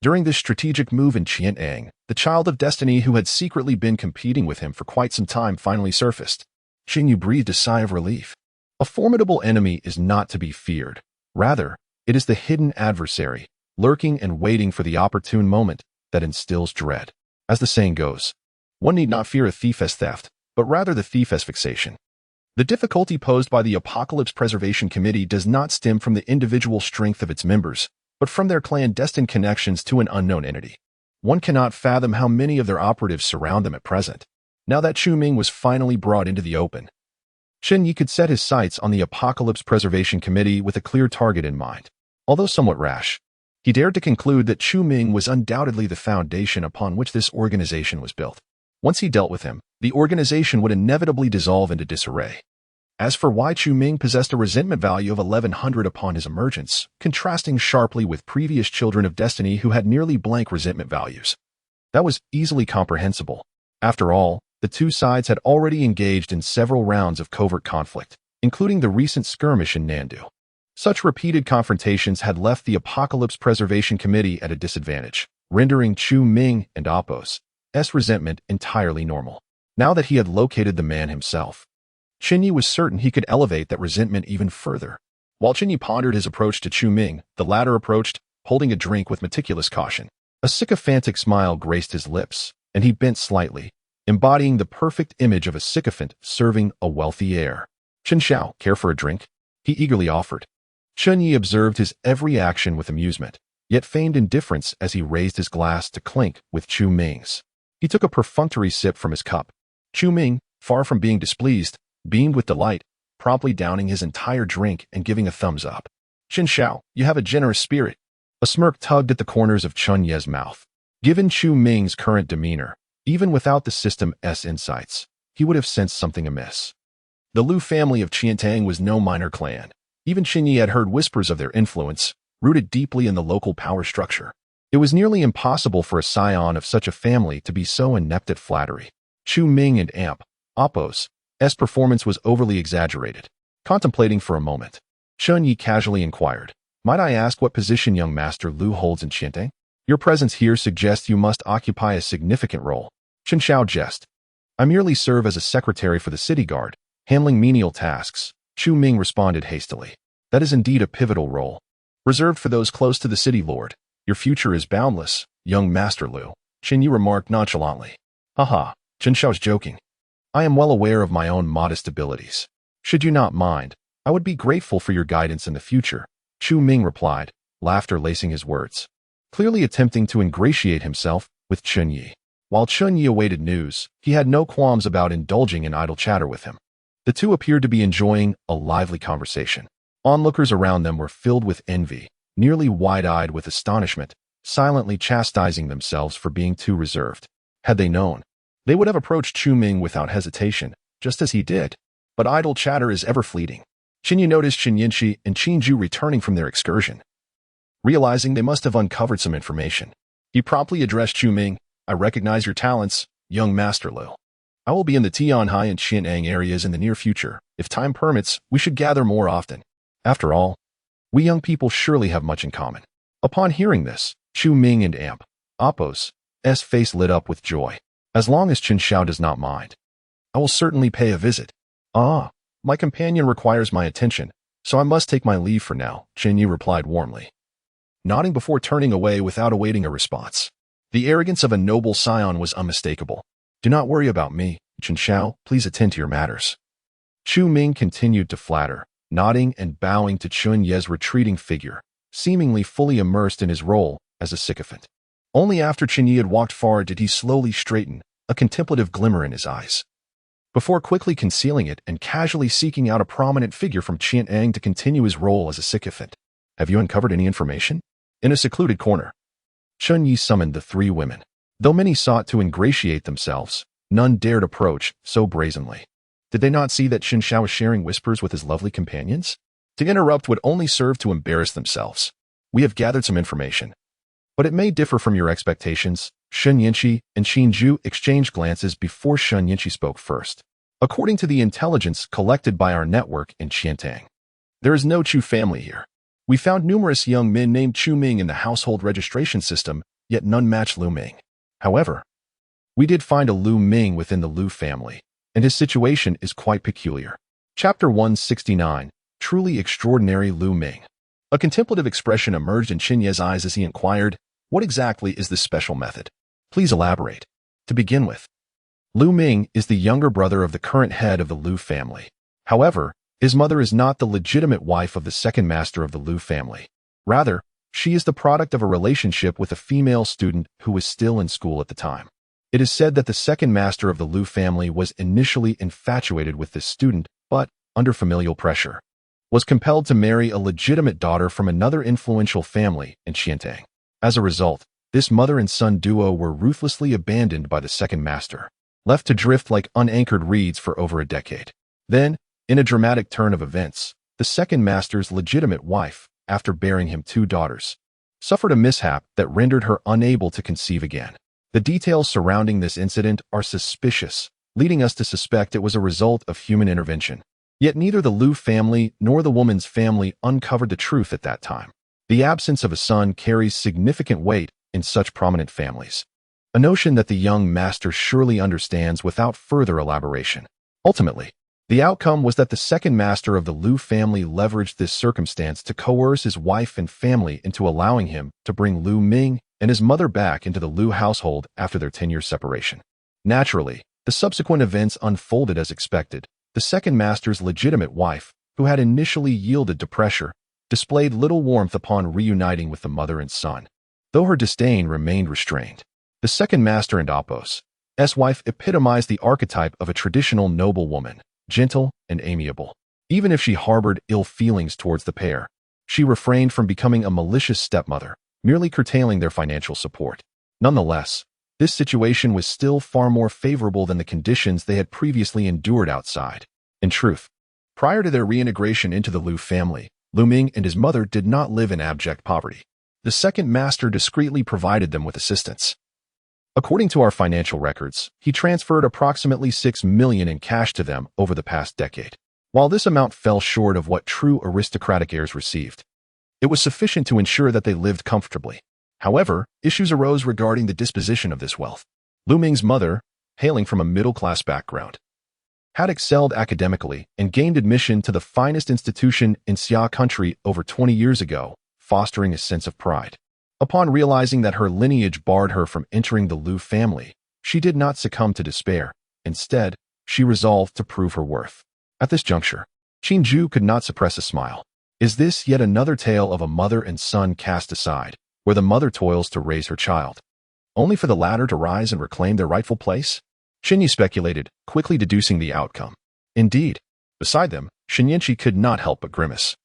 during this strategic move in Qian'ang, the Child of Destiny who had secretly been competing with him for quite some time finally surfaced. Chen Ye breathed a sigh of relief. A formidable enemy is not to be feared. Rather, it is the hidden adversary, lurking and waiting for the opportune moment, that instills dread. As the saying goes, one need not fear a thief as theft, but rather the thief as fixation. The difficulty posed by the Apocalypse Preservation Committee does not stem from the individual strength of its members, but from their clandestine connections to an unknown entity. One cannot fathom how many of their operatives surround them at present. Now that Chu Ming was finally brought into the open, Chen Ye could set his sights on the Apocalypse Preservation Committee with a clear target in mind. Although somewhat rash, he dared to conclude that Chu Ming was undoubtedly the foundation upon which this organization was built. Once he dealt with him, the organization would inevitably dissolve into disarray. As for why Chu Ming possessed a resentment value of 1100 upon his emergence, contrasting sharply with previous Children of Destiny who had nearly blank resentment values. That was easily comprehensible. After all, the two sides had already engaged in several rounds of covert conflict, including the recent skirmish in Nandu. Such repeated confrontations had left the Apocalypse Preservation Committee at a disadvantage, rendering Chu Ming and Apos' resentment entirely normal. Now that he had located the man himself, Chen Ye was certain he could elevate that resentment even further. While Chen Ye pondered his approach to Chu Ming, the latter approached, holding a drink with meticulous caution. A sycophantic smile graced his lips, and he bent slightly, embodying the perfect image of a sycophant serving a wealthy heir. "Chen Xiao, care for a drink?" he eagerly offered. Chen Ye observed his every action with amusement, yet feigned indifference as he raised his glass to clink with Chu Ming's. He took a perfunctory sip from his cup. Chu Ming, far from being displeased, beamed with delight, promptly downing his entire drink and giving a thumbs up. "Chen Xiao, you have a generous spirit." A smirk tugged at the corners of Chen Ye's mouth. Given Chu Ming's current demeanor, even without the system's insights, he would have sensed something amiss. The Lu family of Qiantang was no minor clan. Even Chen Ye had heard whispers of their influence, rooted deeply in the local power structure. It was nearly impossible for a scion of such a family to be so inept at flattery. Chu Ming and Apos' performance was overly exaggerated. Contemplating for a moment, Chen Ye casually inquired, "Might I ask what position young Master Lu holds in Qiantang? Your presence here suggests you must occupy a significant role." Chen Xiao jested. "I merely serve as a secretary for the city guard, handling menial tasks." Chu Ming responded hastily. "That is indeed a pivotal role, reserved for those close to the city lord. Your future is boundless, young Master Lu," Chen Ye remarked nonchalantly. "Haha, Chen Xiao's joking. I am well aware of my own modest abilities. Should you not mind, I would be grateful for your guidance in the future," Chu Ming replied, laughter lacing his words, clearly attempting to ingratiate himself with Chen Ye. While Chen Ye awaited news, he had no qualms about indulging in idle chatter with him. The two appeared to be enjoying a lively conversation. Onlookers around them were filled with envy, nearly wide-eyed with astonishment, silently chastising themselves for being too reserved. Had they known, they would have approached Chu Ming without hesitation, just as he did. But idle chatter is ever fleeting. Chen Ye noticed Chen Yinshi and Qin Zhu returning from their excursion. Realizing they must have uncovered some information, he promptly addressed Chu Ming, "I recognize your talents, young Master Lu. I will be in the Tianhai and Qiantang areas in the near future. If time permits, we should gather more often. After all, we young people surely have much in common." Upon hearing this, Chu Ming and Apos' face lit up with joy. "As long as Chen Xiao does not mind, I will certainly pay a visit." "Ah, my companion requires my attention, so I must take my leave for now," Chen Ye replied warmly, nodding before turning away without awaiting a response. The arrogance of a noble scion was unmistakable. "Do not worry about me, Chen Xiao, please attend to your matters." Chu Ming continued to flatter, nodding and bowing to Chen Ye's retreating figure, seemingly fully immersed in his role as a sycophant. Only after Chen Ye had walked far did he slowly straighten, a contemplative glimmer in his eyes, before quickly concealing it and casually seeking out a prominent figure from Qiantang to continue his role as a sycophant. "Have you uncovered any information?" In a secluded corner, Chen Ye summoned the three women. Though many sought to ingratiate themselves, none dared approach so brazenly. Did they not see that Chen Xiao was sharing whispers with his lovely companions? To interrupt would only serve to embarrass themselves. "We have gathered some information, but it may differ from your expectations." Shen Yinshi and Qin Zhu exchanged glances before Shen Yinshi spoke first. "According to the intelligence collected by our network in Qiantang, there is no Chu family here. We found numerous young men named Chu Ming in the household registration system, yet none match Lu Ming. However, we did find a Lu Ming within the Lu family, and his situation is quite peculiar." Chapter 169, Truly Extraordinary Lu Ming. A contemplative expression emerged in Chen Ye's eyes as he inquired, "What exactly is this special method? Please elaborate." To begin with, Lu Ming is the younger brother of the current head of the Lu family. However, his mother is not the legitimate wife of the second master of the Lu family. Rather, she is the product of a relationship with a female student who was still in school at the time. It is said that the second master of the Lu family was initially infatuated with this student, but, under familial pressure, was compelled to marry a legitimate daughter from another influential family in Qiantang. As a result, this mother and son duo were ruthlessly abandoned by the second master. left to drift like unanchored reeds for over a decade. Then, in a dramatic turn of events, the second master's legitimate wife, after bearing him 2 daughters, suffered a mishap that rendered her unable to conceive again. The details surrounding this incident are suspicious, leading us to suspect it was a result of human intervention. Yet neither the Liu family nor the woman's family uncovered the truth at that time. The absence of a son carries significant weight in such prominent families, a notion that the young master surely understands without further elaboration. Ultimately, the outcome was that the second master of the Liu family leveraged this circumstance to coerce his wife and family into allowing him to bring Liu Ming and his mother back into the Liu household after their 10-year separation. Naturally, the subsequent events unfolded as expected. The second master's legitimate wife, who had initially yielded to pressure, displayed little warmth upon reuniting with the mother and son, though her disdain remained restrained. The second master and Apos' wife epitomized the archetype of a traditional noble woman, gentle and amiable. Even if she harbored ill feelings towards the pair, she refrained from becoming a malicious stepmother, merely curtailing their financial support. Nonetheless, this situation was still far more favorable than the conditions they had previously endured outside. In truth, prior to their reintegration into the Liu family, Liu Ming and his mother did not live in abject poverty. The second master discreetly provided them with assistance. According to our financial records, he transferred approximately $6 million in cash to them over the past decade. While this amount fell short of what true aristocratic heirs received, it was sufficient to ensure that they lived comfortably. However, issues arose regarding the disposition of this wealth. Liu Ming's mother, hailing from a middle-class background, had excelled academically and gained admission to the finest institution in Xia country over 20 years ago, fostering a sense of pride. Upon realizing that her lineage barred her from entering the Liu family, she did not succumb to despair. Instead, she resolved to prove her worth. At this juncture, Chen Ye could not suppress a smile. Is this yet another tale of a mother and son cast aside, where the mother toils to raise her child, only for the latter to rise and reclaim their rightful place? Chen Ye speculated, quickly deducing the outcome. Indeed, beside them, Chen Ye could not help but grimace.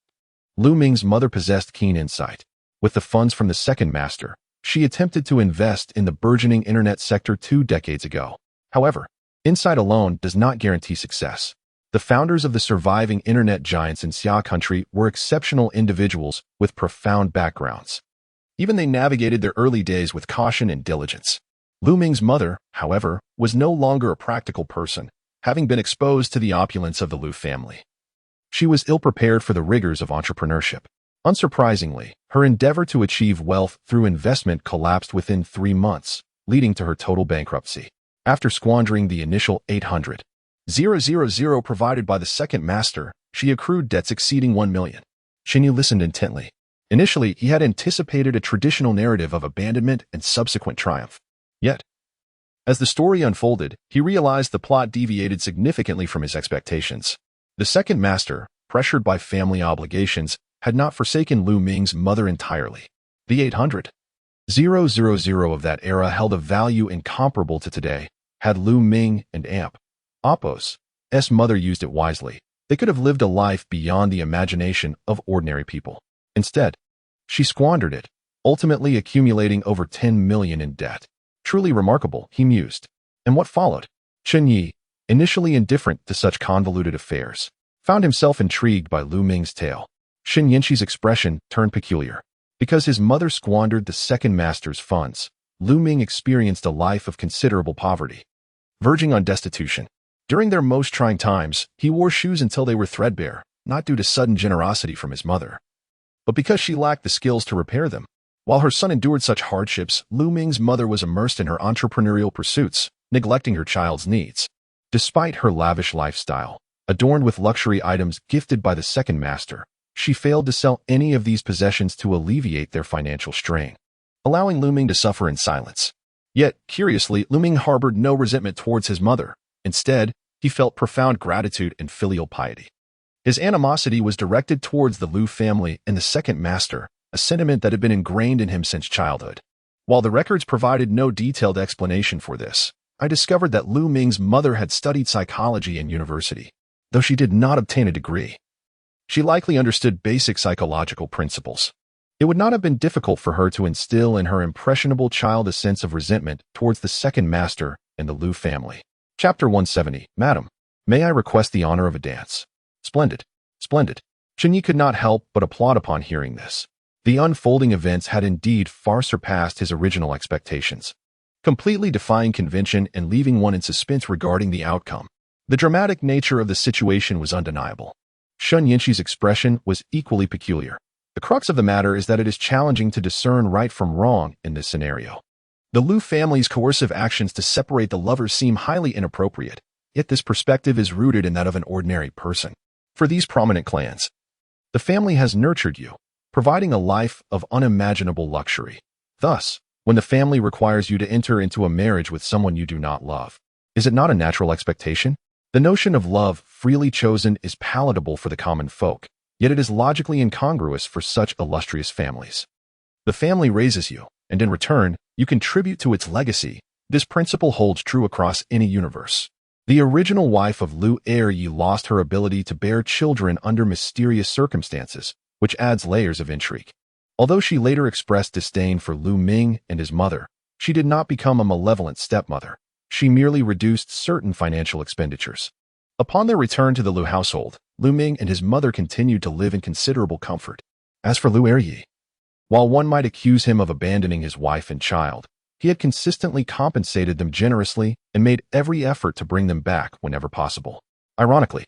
Liu Ming's mother possessed keen insight. With the funds from the second master, she attempted to invest in the burgeoning internet sector 2 decades ago. However, insight alone does not guarantee success. The founders of the surviving internet giants in Xia country were exceptional individuals with profound backgrounds. Even they navigated their early days with caution and diligence. Liu Ming's mother, however, was no longer a practical person, having been exposed to the opulence of the Liu family. She was ill-prepared for the rigors of entrepreneurship. Unsurprisingly, her endeavor to achieve wealth through investment collapsed within 3 months, leading to her total bankruptcy. After squandering the initial 800,000 provided by the second master, she accrued debts exceeding 1 million. Chen Ye listened intently. Initially, he had anticipated a traditional narrative of abandonment and subsequent triumph. Yet, as the story unfolded, he realized the plot deviated significantly from his expectations. The second master, pressured by family obligations, had not forsaken Liu Ming's mother entirely. The 800,000 of that era held a value incomparable to today. Had Liu Ming and Apos' mother used it wisely, they could have lived a life beyond the imagination of ordinary people. Instead, she squandered it, ultimately accumulating over 10 million in debt. Truly remarkable, he mused. And what followed? Chen Ye, initially indifferent to such convoluted affairs, found himself intrigued by Liu Ming's tale. Chen Ye's expression turned peculiar. Because his mother squandered the second master's funds, Liu Ming experienced a life of considerable poverty, verging on destitution. During their most trying times, he wore shoes until they were threadbare, not due to sudden generosity from his mother, but because she lacked the skills to repair them. While her son endured such hardships, Liu Ming's mother was immersed in her entrepreneurial pursuits, neglecting her child's needs. Despite her lavish lifestyle, adorned with luxury items gifted by the second master, she failed to sell any of these possessions to alleviate their financial strain, allowing Liu Ming to suffer in silence. Yet, curiously, Liu Ming harbored no resentment towards his mother. Instead, he felt profound gratitude and filial piety. His animosity was directed towards the Liu family and the second master, a sentiment that had been ingrained in him since childhood. While the records provided no detailed explanation for this, I discovered that Liu Ming's mother had studied psychology in university. Though she did not obtain a degree, she likely understood basic psychological principles. It would not have been difficult for her to instill in her impressionable child a sense of resentment towards the second master and the Liu family. Chapter 170. Madam, may I request the honor of a dance? Splendid. Splendid. Chen Ye could not help but applaud upon hearing this. The unfolding events had indeed far surpassed his original expectations, completely defying convention and leaving one in suspense regarding the outcome. The dramatic nature of the situation was undeniable. Shun Yinxi's expression was equally peculiar. The crux of the matter is that it is challenging to discern right from wrong in this scenario. The Lu family's coercive actions to separate the lovers seem highly inappropriate, yet this perspective is rooted in that of an ordinary person. For these prominent clans, the family has nurtured you, providing a life of unimaginable luxury. Thus, when the family requires you to enter into a marriage with someone you do not love, is it not a natural expectation? The notion of love freely chosen is palatable for the common folk, yet it is logically incongruous for such illustrious families. The family raises you, and in return, you contribute to its legacy. This principle holds true across any universe. The original wife of Lu Eryi lost her ability to bear children under mysterious circumstances, which adds layers of intrigue. Although she later expressed disdain for Lu Ming and his mother, she did not become a malevolent stepmother. She merely reduced certain financial expenditures. Upon their return to the Lu household, Lu Ming and his mother continued to live in considerable comfort. As for Lu Eryi, while one might accuse him of abandoning his wife and child, he had consistently compensated them generously and made every effort to bring them back whenever possible. Ironically,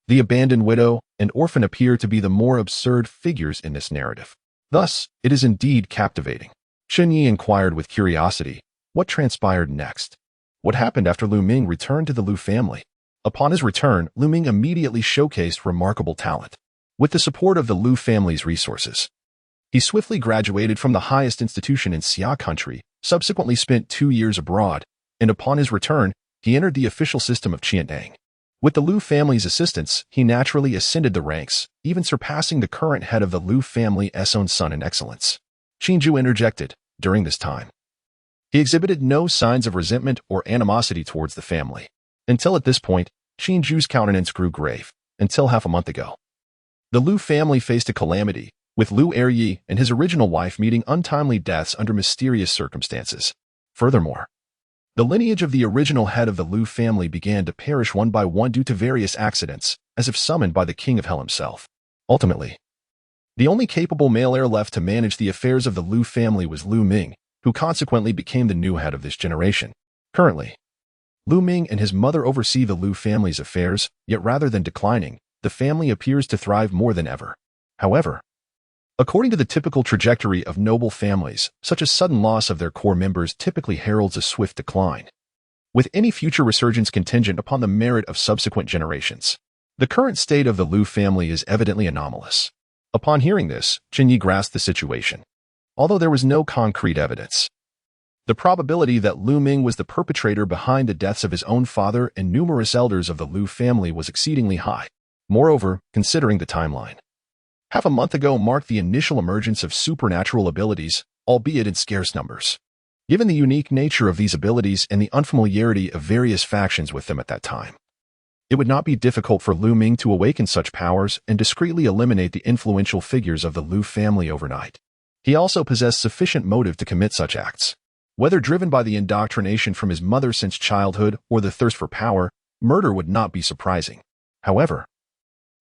the abandoned widow and orphan appear to be the more absurd figures in this narrative. Thus, it is indeed captivating. Chen Ye inquired with curiosity, what transpired next? What happened after Lu Ming returned to the Lu family? Upon his return, Lu Ming immediately showcased remarkable talent. With the support of the Lu family's resources, he swiftly graduated from the highest institution in Xia country, subsequently spent 2 years abroad, and upon his return, he entered the official system of Qiantang. With the Lu family's assistance, he naturally ascended the ranks, even surpassing the current head of the Lu family's own son in excellence. Qingju interjected. During this time, he exhibited no signs of resentment or animosity towards the family. Until at this point, Qingju's countenance grew grave, until half a month ago. The Lu family faced a calamity, with Lu Eryi and his original wife meeting untimely deaths under mysterious circumstances. Furthermore, the lineage of the original head of the Lu family began to perish one by one due to various accidents, as if summoned by the king of hell himself. Ultimately, the only capable male heir left to manage the affairs of the Lu family was Lu Ming, who consequently became the new head of this generation. Currently, Lu Ming and his mother oversee the Lu family's affairs, yet rather than declining, the family appears to thrive more than ever. However, according to the typical trajectory of noble families, such a sudden loss of their core members typically heralds a swift decline, with any future resurgence contingent upon the merit of subsequent generations. The current state of the Lu family is evidently anomalous. Upon hearing this, Chen Ye grasped the situation. Although there was no concrete evidence, the probability that Lu Ming was the perpetrator behind the deaths of his own father and numerous elders of the Lu family was exceedingly high. Moreover, considering the timeline, half a month ago marked the initial emergence of supernatural abilities, albeit in scarce numbers. Given the unique nature of these abilities and the unfamiliarity of various factions with them at that time, it would not be difficult for Lu Ming to awaken such powers and discreetly eliminate the influential figures of the Lu family overnight. He also possessed sufficient motive to commit such acts. Whether driven by the indoctrination from his mother since childhood or the thirst for power, murder would not be surprising. However,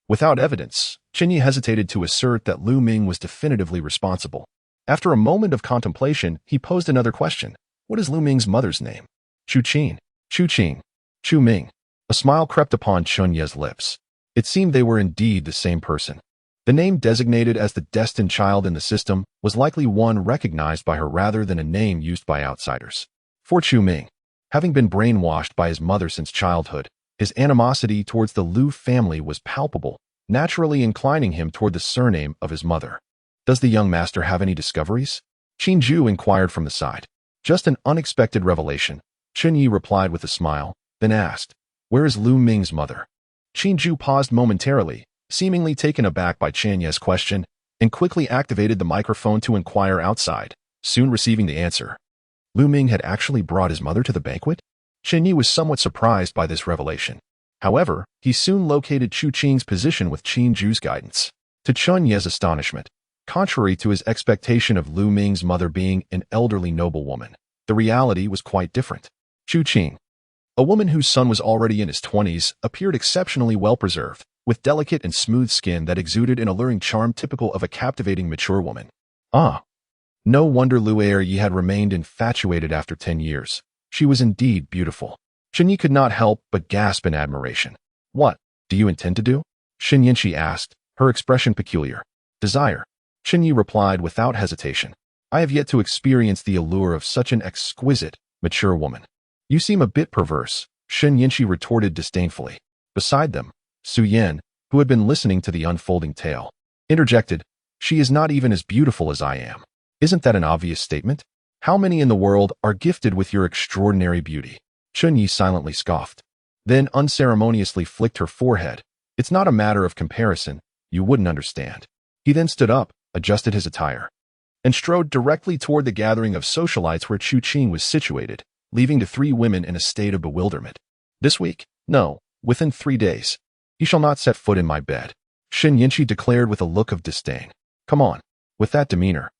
without evidence, Chen Ye hesitated to assert that Lu Ming was definitively responsible. After a moment of contemplation, he posed another question. What is Lu Ming's mother's name? Chu Qing, Chu Ming. A smile crept upon Chen Ye's lips. It seemed they were indeed the same person. The name designated as the destined child in the system was likely one recognized by her rather than a name used by outsiders. For Chu Ming, having been brainwashed by his mother since childhood, his animosity towards the Lu family was palpable, naturally inclining him toward the surname of his mother. Does the young master have any discoveries? Qingju inquired from the side. Just an unexpected revelation, Chen Ye replied with a smile, then asked, where is Lu Ming's mother? Qingju paused momentarily, seemingly taken aback by Chen Ye's question, and quickly activated the microphone to inquire outside, soon receiving the answer. Lu Ming had actually brought his mother to the banquet? Chen Ye was somewhat surprised by this revelation. However, he soon located Chu Qing's position with Qingju's guidance. To Chen Ye's astonishment, contrary to his expectation of Lu Ming's mother being an elderly noblewoman, the reality was quite different. Chu Qing, A woman whose son was already in his 20s appeared exceptionally well-preserved, with delicate and smooth skin that exuded an alluring charm typical of a captivating mature woman. Ah, no wonder Ye had remained infatuated after 10 years. She was indeed beautiful. Chen Ye could not help but gasp in admiration. What do you intend to do? Chen Ye asked, her expression peculiar. Desire. Chen Ye replied without hesitation. I have yet to experience the allure of such an exquisite, mature woman. You seem a bit perverse, Chen Ye retorted disdainfully. Beside them, Su Yan, who had been listening to the unfolding tale, interjected, She is not even as beautiful as I am. Isn't that an obvious statement? How many in the world are gifted with your extraordinary beauty? Chen Ye silently scoffed, then unceremoniously flicked her forehead. It's not a matter of comparison, you wouldn't understand. He then stood up, adjusted his attire, and strode directly toward the gathering of socialites where Chu Qing was situated, leaving the three women in a state of bewilderment. This week? No, within 3 days. He shall not set foot in my bed, Chen Ye declared with a look of disdain. Come on, with that demeanor.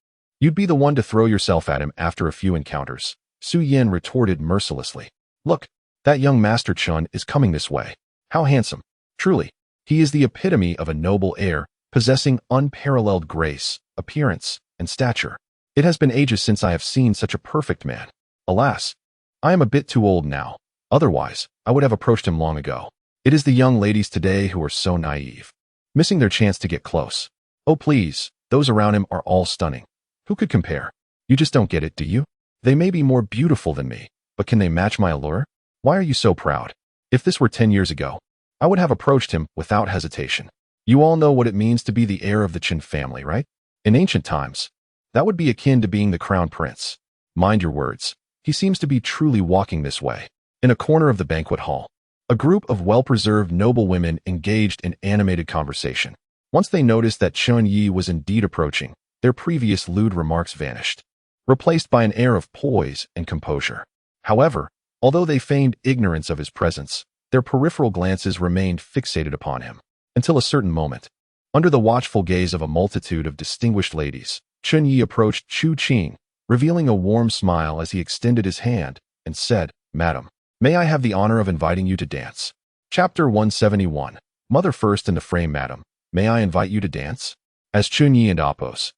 You'd be the one to throw yourself at him after a few encounters, Su Yan retorted mercilessly. Look, that young Master Chen is coming this way. How handsome. Truly, he is the epitome of a noble heir, possessing unparalleled grace, appearance, and stature. It has been ages since I have seen such a perfect man. Alas, I am a bit too old now. Otherwise, I would have approached him long ago. It is the young ladies today who are so naive, missing their chance to get close. Oh please, those around him are all stunning. Who could compare? You just don't get it, do you? They may be more beautiful than me, but can they match my allure? Why are you so proud? If this were 10 years ago, I would have approached him without hesitation. You all know what it means to be the heir of the Chen family, right? In ancient times, that would be akin to being the crown prince. Mind your words. He seems to be truly walking this way. In a corner of the banquet hall, a group of well-preserved noble women engaged in animated conversation. Once they noticed that Chen Ye was indeed approaching, their previous lewd remarks vanished, replaced by an air of poise and composure. However, although they feigned ignorance of his presence, their peripheral glances remained fixated upon him. Until a certain moment, under the watchful gaze of a multitude of distinguished ladies, Chen Ye approached Chu Qing, revealing a warm smile as he extended his hand, and said, Madam, may I have the honor of inviting you to dance? Chapter 171. Mother first in the frame, madam. May I invite you to dance? As Chen Ye and Apos'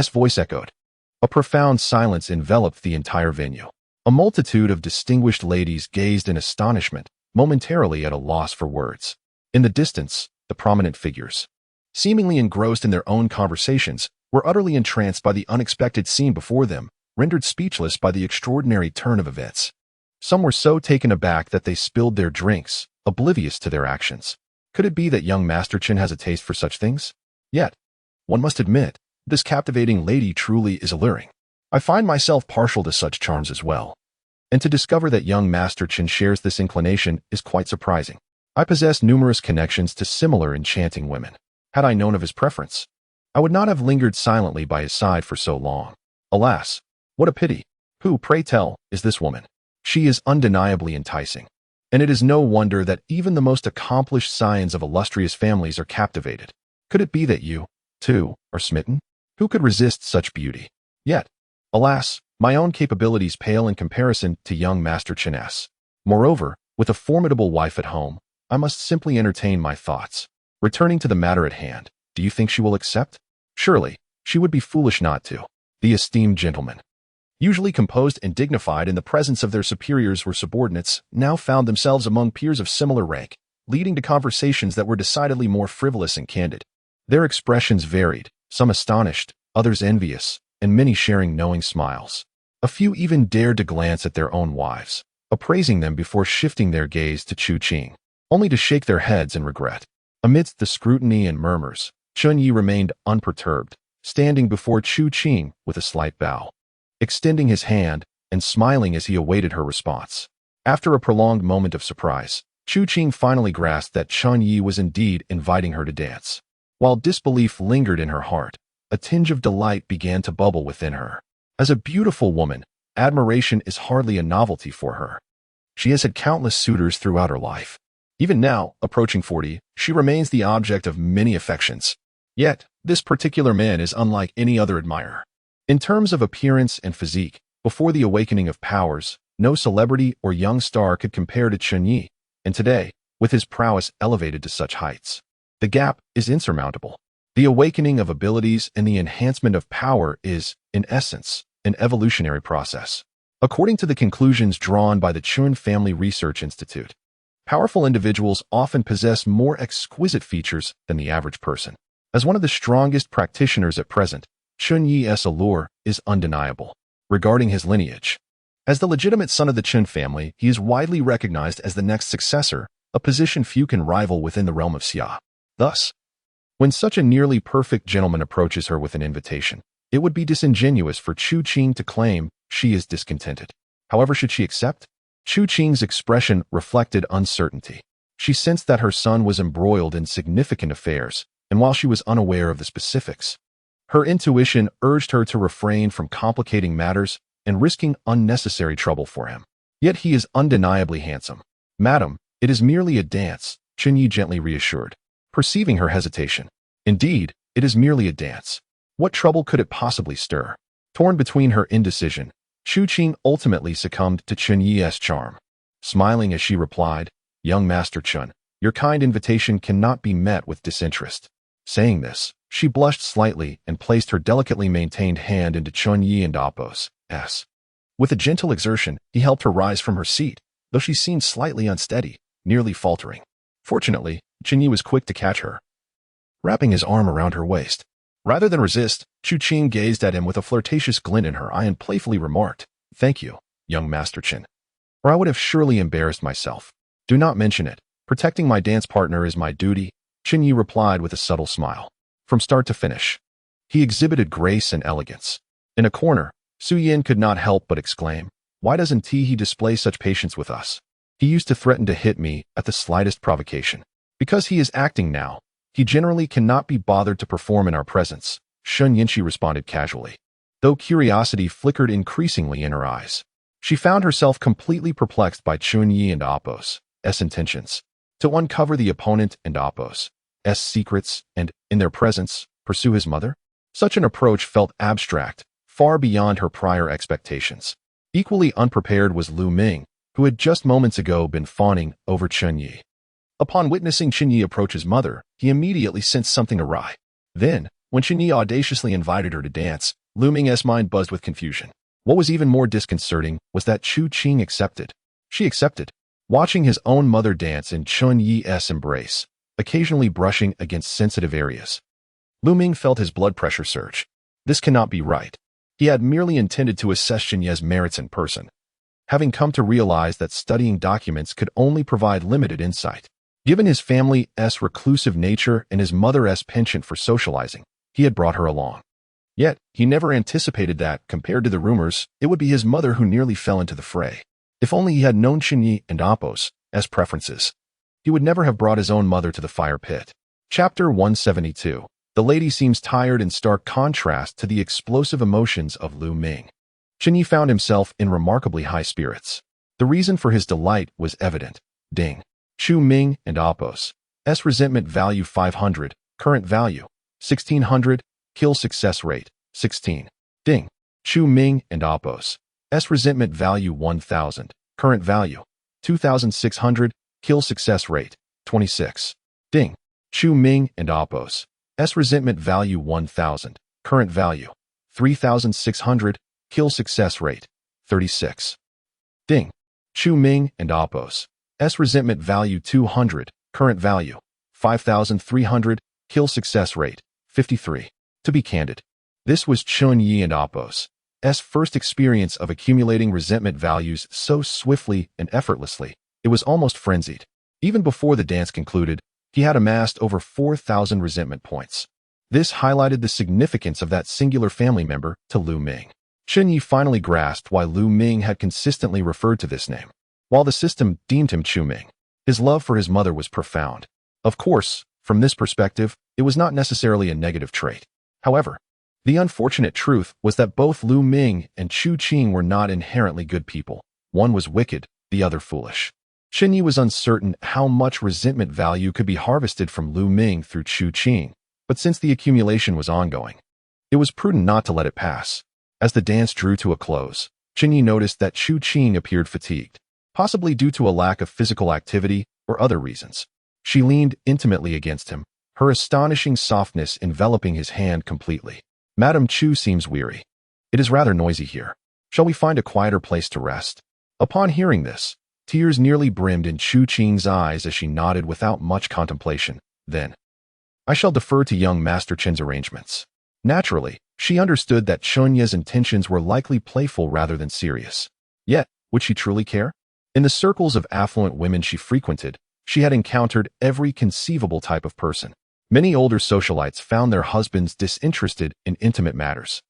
voice echoed, a profound silence enveloped the entire venue. A multitude of distinguished ladies gazed in astonishment, momentarily at a loss for words. In the distance, the prominent figures, seemingly engrossed in their own conversations, were utterly entranced by the unexpected scene before them, rendered speechless by the extraordinary turn of events. Some were so taken aback that they spilled their drinks, oblivious to their actions. Could it be that young Master Chen has a taste for such things? Yet, one must admit, this captivating lady truly is alluring. I find myself partial to such charms as well. And to discover that young Master Chen shares this inclination is quite surprising. I possess numerous connections to similar enchanting women. Had I known of his preference, I would not have lingered silently by his side for so long. Alas, what a pity. Who, pray tell, is this woman? She is undeniably enticing. And it is no wonder that even the most accomplished scions of illustrious families are captivated. Could it be that you, too, are smitten? Who could resist such beauty? Yet, alas, my own capabilities pale in comparison to young Master Chen's. Moreover, with a formidable wife at home, I must simply entertain my thoughts. Returning to the matter at hand, do you think she will accept? Surely, she would be foolish not to. The esteemed gentlemen, usually composed and dignified in the presence of their superiors or subordinates, now found themselves among peers of similar rank, leading to conversations that were decidedly more frivolous and candid. Their expressions varied, some astonished, others envious, and many sharing knowing smiles. A few even dared to glance at their own wives, appraising them before shifting their gaze to Chu Qing, only to shake their heads in regret. Amidst the scrutiny and murmurs, Chen Ye remained unperturbed, standing before Chu Qing with a slight bow, extending his hand and smiling as he awaited her response. After a prolonged moment of surprise, Chu Qing finally grasped that Chen Ye was indeed inviting her to dance. While disbelief lingered in her heart, a tinge of delight began to bubble within her. As a beautiful woman, admiration is hardly a novelty for her. She has had countless suitors throughout her life. Even now, approaching 40, she remains the object of many affections. Yet, this particular man is unlike any other admirer. In terms of appearance and physique, before the awakening of powers, No celebrity or young star could compare to Chen Ye, and today, with his prowess elevated to such heights, the gap is insurmountable. The awakening of abilities and the enhancement of power is, in essence, an evolutionary process. According to the conclusions drawn by the Chen Family Research Institute, powerful individuals often possess more exquisite features than the average person. As one of the strongest practitioners at present, Chen Ye's allure is undeniable. Regarding his lineage, as the legitimate son of the Chen family, he is widely recognized as the next successor, a position few can rival within the realm of Xia. Thus, when such a nearly perfect gentleman approaches her with an invitation, it would be disingenuous for Chu Qing to claim she is discontented. However, should she accept? Chu Qing's expression reflected uncertainty. She sensed that her son was embroiled in significant affairs, and while she was unaware of the specifics, her intuition urged her to refrain from complicating matters and risking unnecessary trouble for him. Yet he is undeniably handsome. Madam, it is merely a dance, Chen Ye gently reassured, perceiving her hesitation. Indeed, it is merely a dance. What trouble could it possibly stir? Torn between her indecision, Chu Qing ultimately succumbed to Chen Ye's charm. Smiling as she replied, "Young Master Chen, your kind invitation cannot be met with disinterest." Saying this, she blushed slightly and placed her delicately maintained hand into Chen Ye and Appo's. With a gentle exertion, he helped her rise from her seat, though she seemed slightly unsteady, nearly faltering. Fortunately, Chen Ye was quick to catch her, wrapping his arm around her waist. Rather than resist, Chu Qing gazed at him with a flirtatious glint in her eye and playfully remarked, "Thank you, young Master Chen, or I would have surely embarrassed myself." "Do not mention it. Protecting my dance partner is my duty," Chen Ye replied with a subtle smile. From start to finish, he exhibited grace and elegance. In a corner, Su Yin could not help but exclaim, "Why doesn't he display such patience with us? He used to threaten to hit me at the slightest provocation. Because he is acting now, he generally cannot be bothered to perform in our presence," Shen Yinchi responded casually, though curiosity flickered increasingly in her eyes. She found herself completely perplexed by Chen Ye and Appo's intentions to uncover the opponent and Appo's secrets and, in their presence, pursue his mother. Such an approach felt abstract, far beyond her prior expectations. Equally unprepared was Lu Ming, who had just moments ago been fawning over Chen Ye. Upon witnessing Chen Ye approach his mother, he immediately sensed something awry. Then, when Chen Ye audaciously invited her to dance, Lu Ming's mind buzzed with confusion. What was even more disconcerting was that Chu Qing accepted. She accepted, watching his own mother dance in Chen Ye's embrace, occasionally brushing against sensitive areas. Lu Ming felt his blood pressure surge. This cannot be right. He had merely intended to assess Chen Ye's merits in person, having come to realize that studying documents could only provide limited insight. Given his family's reclusive nature and his mother's penchant for socializing, he had brought her along. Yet, he never anticipated that, compared to the rumors, it would be his mother who nearly fell into the fray. If only he had known Chen Ye and Appo's preferences, he would never have brought his own mother to the fire pit. Chapter 172. The lady seems tired in stark contrast to the explosive emotions of Lu Ming. Chen Ye found himself in remarkably high spirits. The reason for his delight was evident. Ding. Chu Ming and Appo's resentment value 500, current value 1600, kill success rate 16. Ding. Chu Ming and Appo's resentment value 1000, current value 2600, kill success rate 26. Ding. Chu Ming and Appo's resentment value 1000, current value 3600, kill success rate 36. Ding. Chu Ming and Appo's resentment value 200, current value 5300, kill success rate 53. To be candid, this was Chen Ye and Appo's first experience of accumulating resentment values so swiftly and effortlessly, it was almost frenzied. Even before the dance concluded, he had amassed over 4,000 resentment points. This highlighted the significance of that singular family member to Lu Ming. Chen Ye finally grasped why Lu Ming had consistently referred to this name. While the system deemed him Chu Ming, his love for his mother was profound. Of course, from this perspective, it was not necessarily a negative trait. However, the unfortunate truth was that both Lu Ming and Chu Qing were not inherently good people. One was wicked, the other foolish. Chen Ye was uncertain how much resentment value could be harvested from Lu Ming through Chu Qing, but since the accumulation was ongoing, it was prudent not to let it pass. As the dance drew to a close, Chen Ye noticed that Chu Qing appeared fatigued, possibly due to a lack of physical activity or other reasons. She leaned intimately against him, her astonishing softness enveloping his hand completely. Madam Chu seems weary. It is rather noisy here. Shall we find a quieter place to rest? Upon hearing this, tears nearly brimmed in Chu Qing's eyes as she nodded without much contemplation. Then, I shall defer to young Master Chen's arrangements. Naturally, she understood that Chen Ye's intentions were likely playful rather than serious. Yet, would she truly care? In the circles of affluent women she frequented, she had encountered every conceivable type of person. Many older socialites found their husbands disinterested in intimate matters.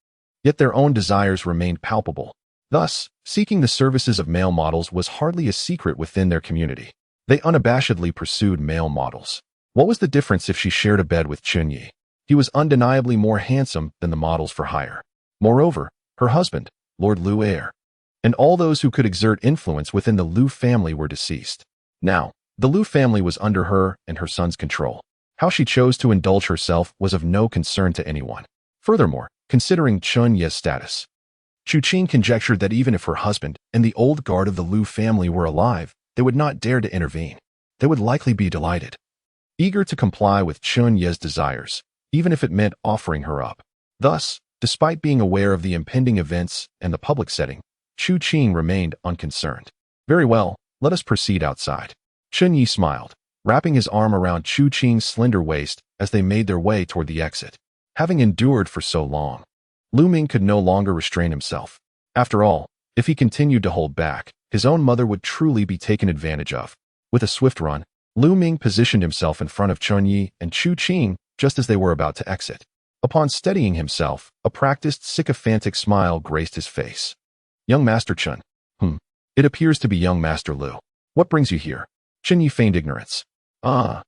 Yet their own desires remained palpable. Thus, seeking the services of male models was hardly a secret within their community. They unabashedly pursued male models. What was the difference if she shared a bed with Chen Ye? He was undeniably more handsome than the models for hire. Moreover, her husband, Lord Lu Heir, and all those who could exert influence within the Lu family were deceased. Now, the Lu family was under her and her son's control. How she chose to indulge herself was of no concern to anyone. Furthermore, considering Chen Ye's status, Chu Qing conjectured that even if her husband and the old guard of the Lu family were alive, they would not dare to intervene. They would likely be delighted, eager to comply with Chen Ye's desires, even if it meant offering her up. Thus, despite being aware of the impending events and the public setting, Chu Qing remained unconcerned. Very well, let us proceed outside. Chen Ye smiled, wrapping his arm around Chu Qing's slender waist as they made their way toward the exit. Having endured for so long, Lu Ming could no longer restrain himself. After all, if he continued to hold back, his own mother would truly be taken advantage of. With a swift run, Lu Ming positioned himself in front of Chen Ye and Chu Qing just as they were about to exit. Upon steadying himself, a practiced sycophantic smile graced his face. Young Master Chen. It appears to be young Master Lu. What brings you here? Chen Ye feigned ignorance.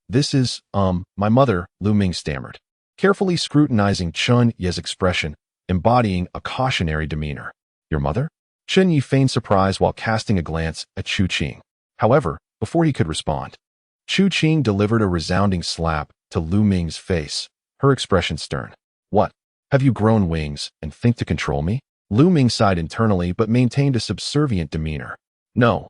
This is, my mother, Lu Ming stammered, carefully scrutinizing Chen Ye's expression, embodying a cautionary demeanor. Your mother? Chen Ye feigned surprise while casting a glance at Chu Qing. However, before he could respond, Chu Qing delivered a resounding slap to Lu Ming's face, her expression stern. What? Have you grown wings and think to control me? Lu Ming sighed internally but maintained a subservient demeanor. No,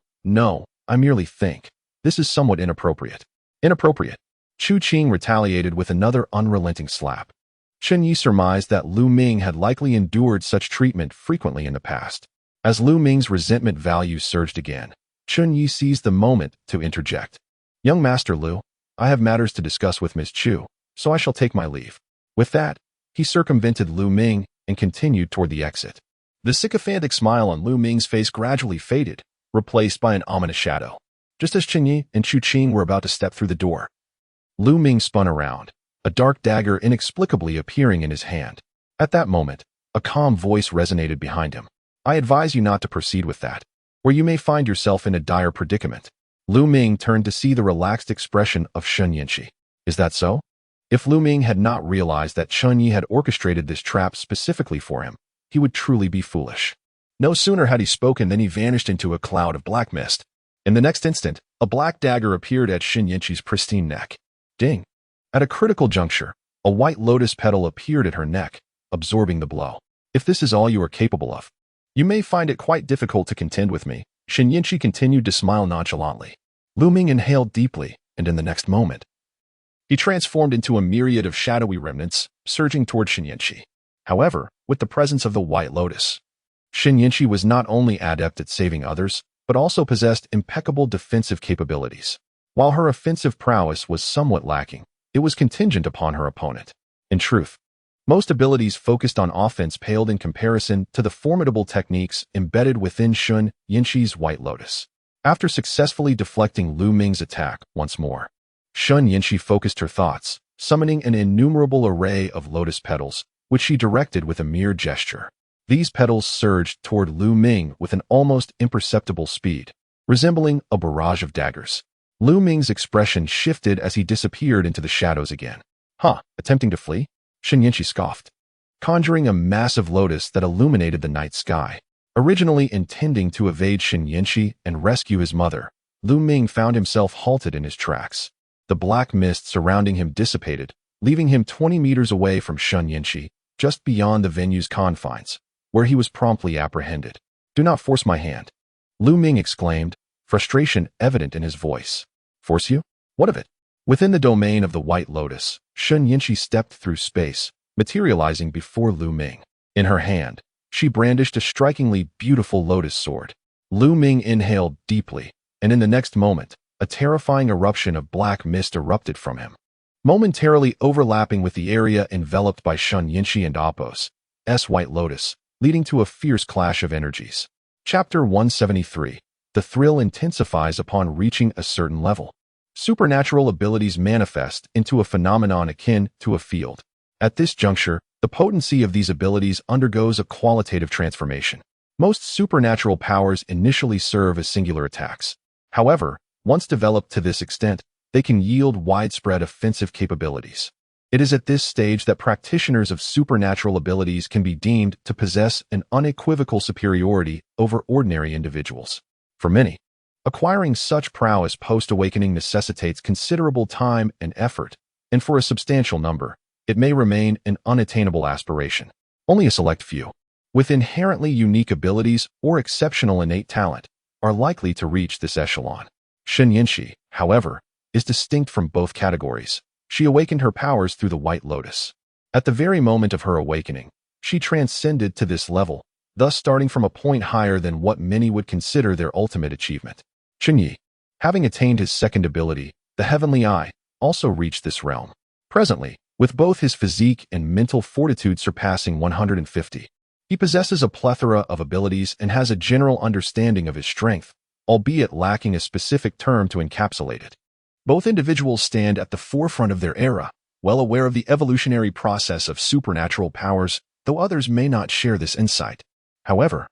I merely think. This is somewhat inappropriate. Inappropriate. Chu Qing retaliated with another unrelenting slap. Chen Ye surmised that Lu Ming had likely endured such treatment frequently in the past. As Lu Ming's resentment value surged again, Chen Ye seized the moment to interject. Young Master Lu, I have matters to discuss with Miss Chu, so I shall take my leave. With that, he circumvented Lu Ming and continued toward the exit. The sycophantic smile on Lu Ming's face gradually faded, replaced by an ominous shadow. Just as Chen Ye and Chu Qing were about to step through the door, Lu Ming spun around, a dark dagger inexplicably appearing in his hand. At that moment, a calm voice resonated behind him. I advise you not to proceed with that, or you may find yourself in a dire predicament. Lu Ming turned to see the relaxed expression of Chen Ye. Is that so? If Lu Ming had not realized that Chen Ye had orchestrated this trap specifically for him, he would truly be foolish. No sooner had he spoken than he vanished into a cloud of black mist. In the next instant, a black dagger appeared at Chen Ye's pristine neck. Ding! At a critical juncture, a white lotus petal appeared at her neck, absorbing the blow. If this is all you are capable of, you may find it quite difficult to contend with me. Chen Ye continued to smile nonchalantly. Lu Ming inhaled deeply, and in the next moment, he transformed into a myriad of shadowy remnants, surging toward Chen Ye. However, with the presence of the white lotus, Chen Ye was not only adept at saving others, but also possessed impeccable defensive capabilities. While her offensive prowess was somewhat lacking, it was contingent upon her opponent. In truth, most abilities focused on offense paled in comparison to the formidable techniques embedded within Chen Ye's White Lotus. After successfully deflecting Lu Ming's attack once more, Chen Ye focused her thoughts, summoning an innumerable array of lotus petals, which she directed with a mere gesture. These petals surged toward Lu Ming with an almost imperceptible speed, resembling a barrage of daggers. Lu Ming's expression shifted as he disappeared into the shadows again. Attempting to flee? Chen Ye scoffed, conjuring a massive lotus that illuminated the night sky. Originally intending to evade Chen Ye and rescue his mother, Lu Ming found himself halted in his tracks. The black mist surrounding him dissipated, leaving him 20 meters away from Chen Ye, just beyond the venue's confines, where he was promptly apprehended. Do not force my hand. Lu Ming exclaimed, frustration evident in his voice. Force you? What of it? Within the domain of the White Lotus, Chen Ye stepped through space, materializing before Lu Ming. In her hand, she brandished a strikingly beautiful lotus sword. Lu Ming inhaled deeply, and in the next moment, a terrifying eruption of black mist erupted from him, momentarily overlapping with the area enveloped by Chen Ye and Apos' White Lotus, leading to a fierce clash of energies. Chapter 173. The thrill intensifies upon reaching a certain level. Supernatural abilities manifest into a phenomenon akin to a field. At this juncture, the potency of these abilities undergoes a qualitative transformation. Most supernatural powers initially serve as singular attacks. However, once developed to this extent, they can yield widespread offensive capabilities. It is at this stage that practitioners of supernatural abilities can be deemed to possess an unequivocal superiority over ordinary individuals. For many, acquiring such prowess post-awakening necessitates considerable time and effort, and for a substantial number, it may remain an unattainable aspiration. Only a select few, with inherently unique abilities or exceptional innate talent, are likely to reach this echelon. Chen Ye, however, is distinct from both categories. She awakened her powers through the White Lotus. At the very moment of her awakening, she transcended to this level, thus starting from a point higher than what many would consider their ultimate achievement. Chen Ye, having attained his second ability, the Heavenly Eye, also reached this realm. Presently, with both his physique and mental fortitude surpassing 150, he possesses a plethora of abilities and has a general understanding of his strength, albeit lacking a specific term to encapsulate it. Both individuals stand at the forefront of their era, well aware of the evolutionary process of supernatural powers, though others may not share this insight. However,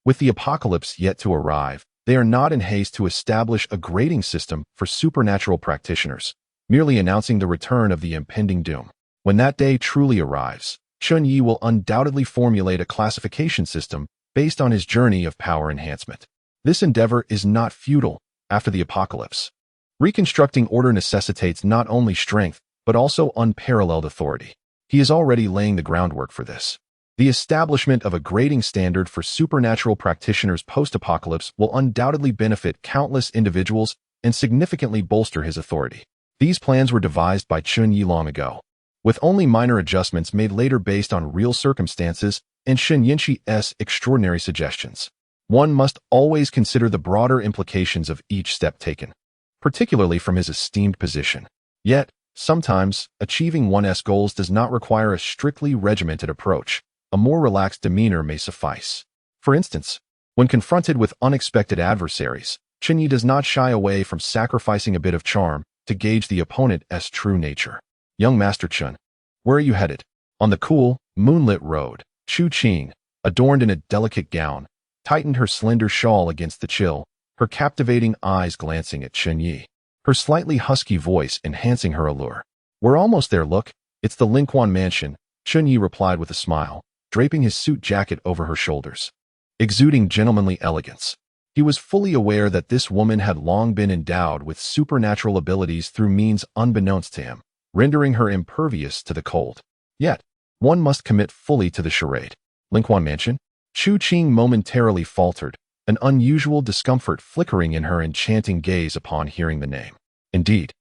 with the apocalypse yet to arrive, they are not in haste to establish a grading system for supernatural practitioners, merely announcing the return of the impending doom. When that day truly arrives, Chen Ye will undoubtedly formulate a classification system based on his journey of power enhancement. This endeavor is not futile after the apocalypse. Reconstructing order necessitates not only strength, but also unparalleled authority. He is already laying the groundwork for this. The establishment of a grading standard for supernatural practitioners post-apocalypse will undoubtedly benefit countless individuals and significantly bolster his authority. These plans were devised by Chen Ye long ago, with only minor adjustments made later based on real circumstances and Chen Ye's extraordinary suggestions. One must always consider the broader implications of each step taken, particularly from his esteemed position. Yet, sometimes, achieving one's goals does not require a strictly regimented approach. A more relaxed demeanor may suffice. For instance, when confronted with unexpected adversaries, Chen Ye does not shy away from sacrificing a bit of charm to gauge the opponent's true nature. Young Master Chen, where are you headed? On the cool, moonlit road, Chu Qing, adorned in a delicate gown, tightened her slender shawl against the chill, her captivating eyes glancing at Chen Ye, her slightly husky voice enhancing her allure. We're almost there, look. It's the Linquan mansion, Chen Ye replied with a smile, draping his suit jacket over her shoulders. Exuding gentlemanly elegance, he was fully aware that this woman had long been endowed with supernatural abilities through means unbeknownst to him, rendering her impervious to the cold. Yet, one must commit fully to the charade. Linquan mansion? Chu Qing momentarily faltered, an unusual discomfort flickering in her enchanting gaze upon hearing the name. Indeed,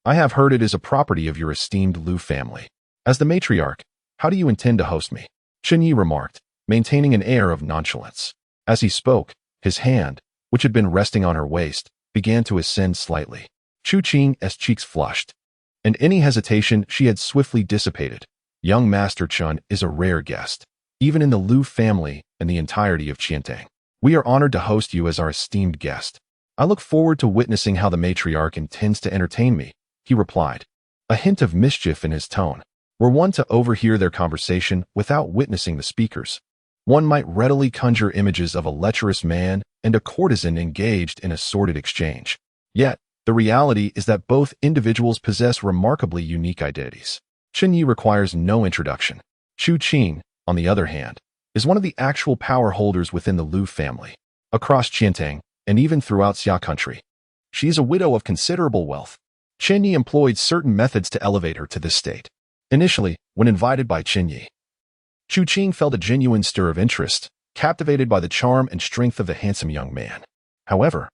I have heard it is a property of your esteemed Lu family. As the matriarch, how do you intend to host me? Chen Ye remarked, maintaining an air of nonchalance. As he spoke, his hand, which had been resting on her waist, began to ascend slightly. Chu Qing's cheeks flushed, and any hesitation she had swiftly dissipated. Young Master Chen is a rare guest, even in the Lu family and the entirety of Qiantang. We are honored to host you as our esteemed guest. I look forward to witnessing how the matriarch intends to entertain me, he replied, a hint of mischief in his tone. Were one to overhear their conversation without witnessing the speakers, one might readily conjure images of a lecherous man and a courtesan engaged in a sordid exchange. Yet, the reality is that both individuals possess remarkably unique identities. Chen Ye requires no introduction. Chu Qing, on the other hand, is one of the actual power holders within the Lu family, across Qiantang, and even throughout Xia country. She is a widow of considerable wealth. Chen Ye employed certain methods to elevate her to this state. Initially, when invited by Chen Ye, Chu Qing felt a genuine stir of interest, captivated by the charm and strength of the handsome young man. However,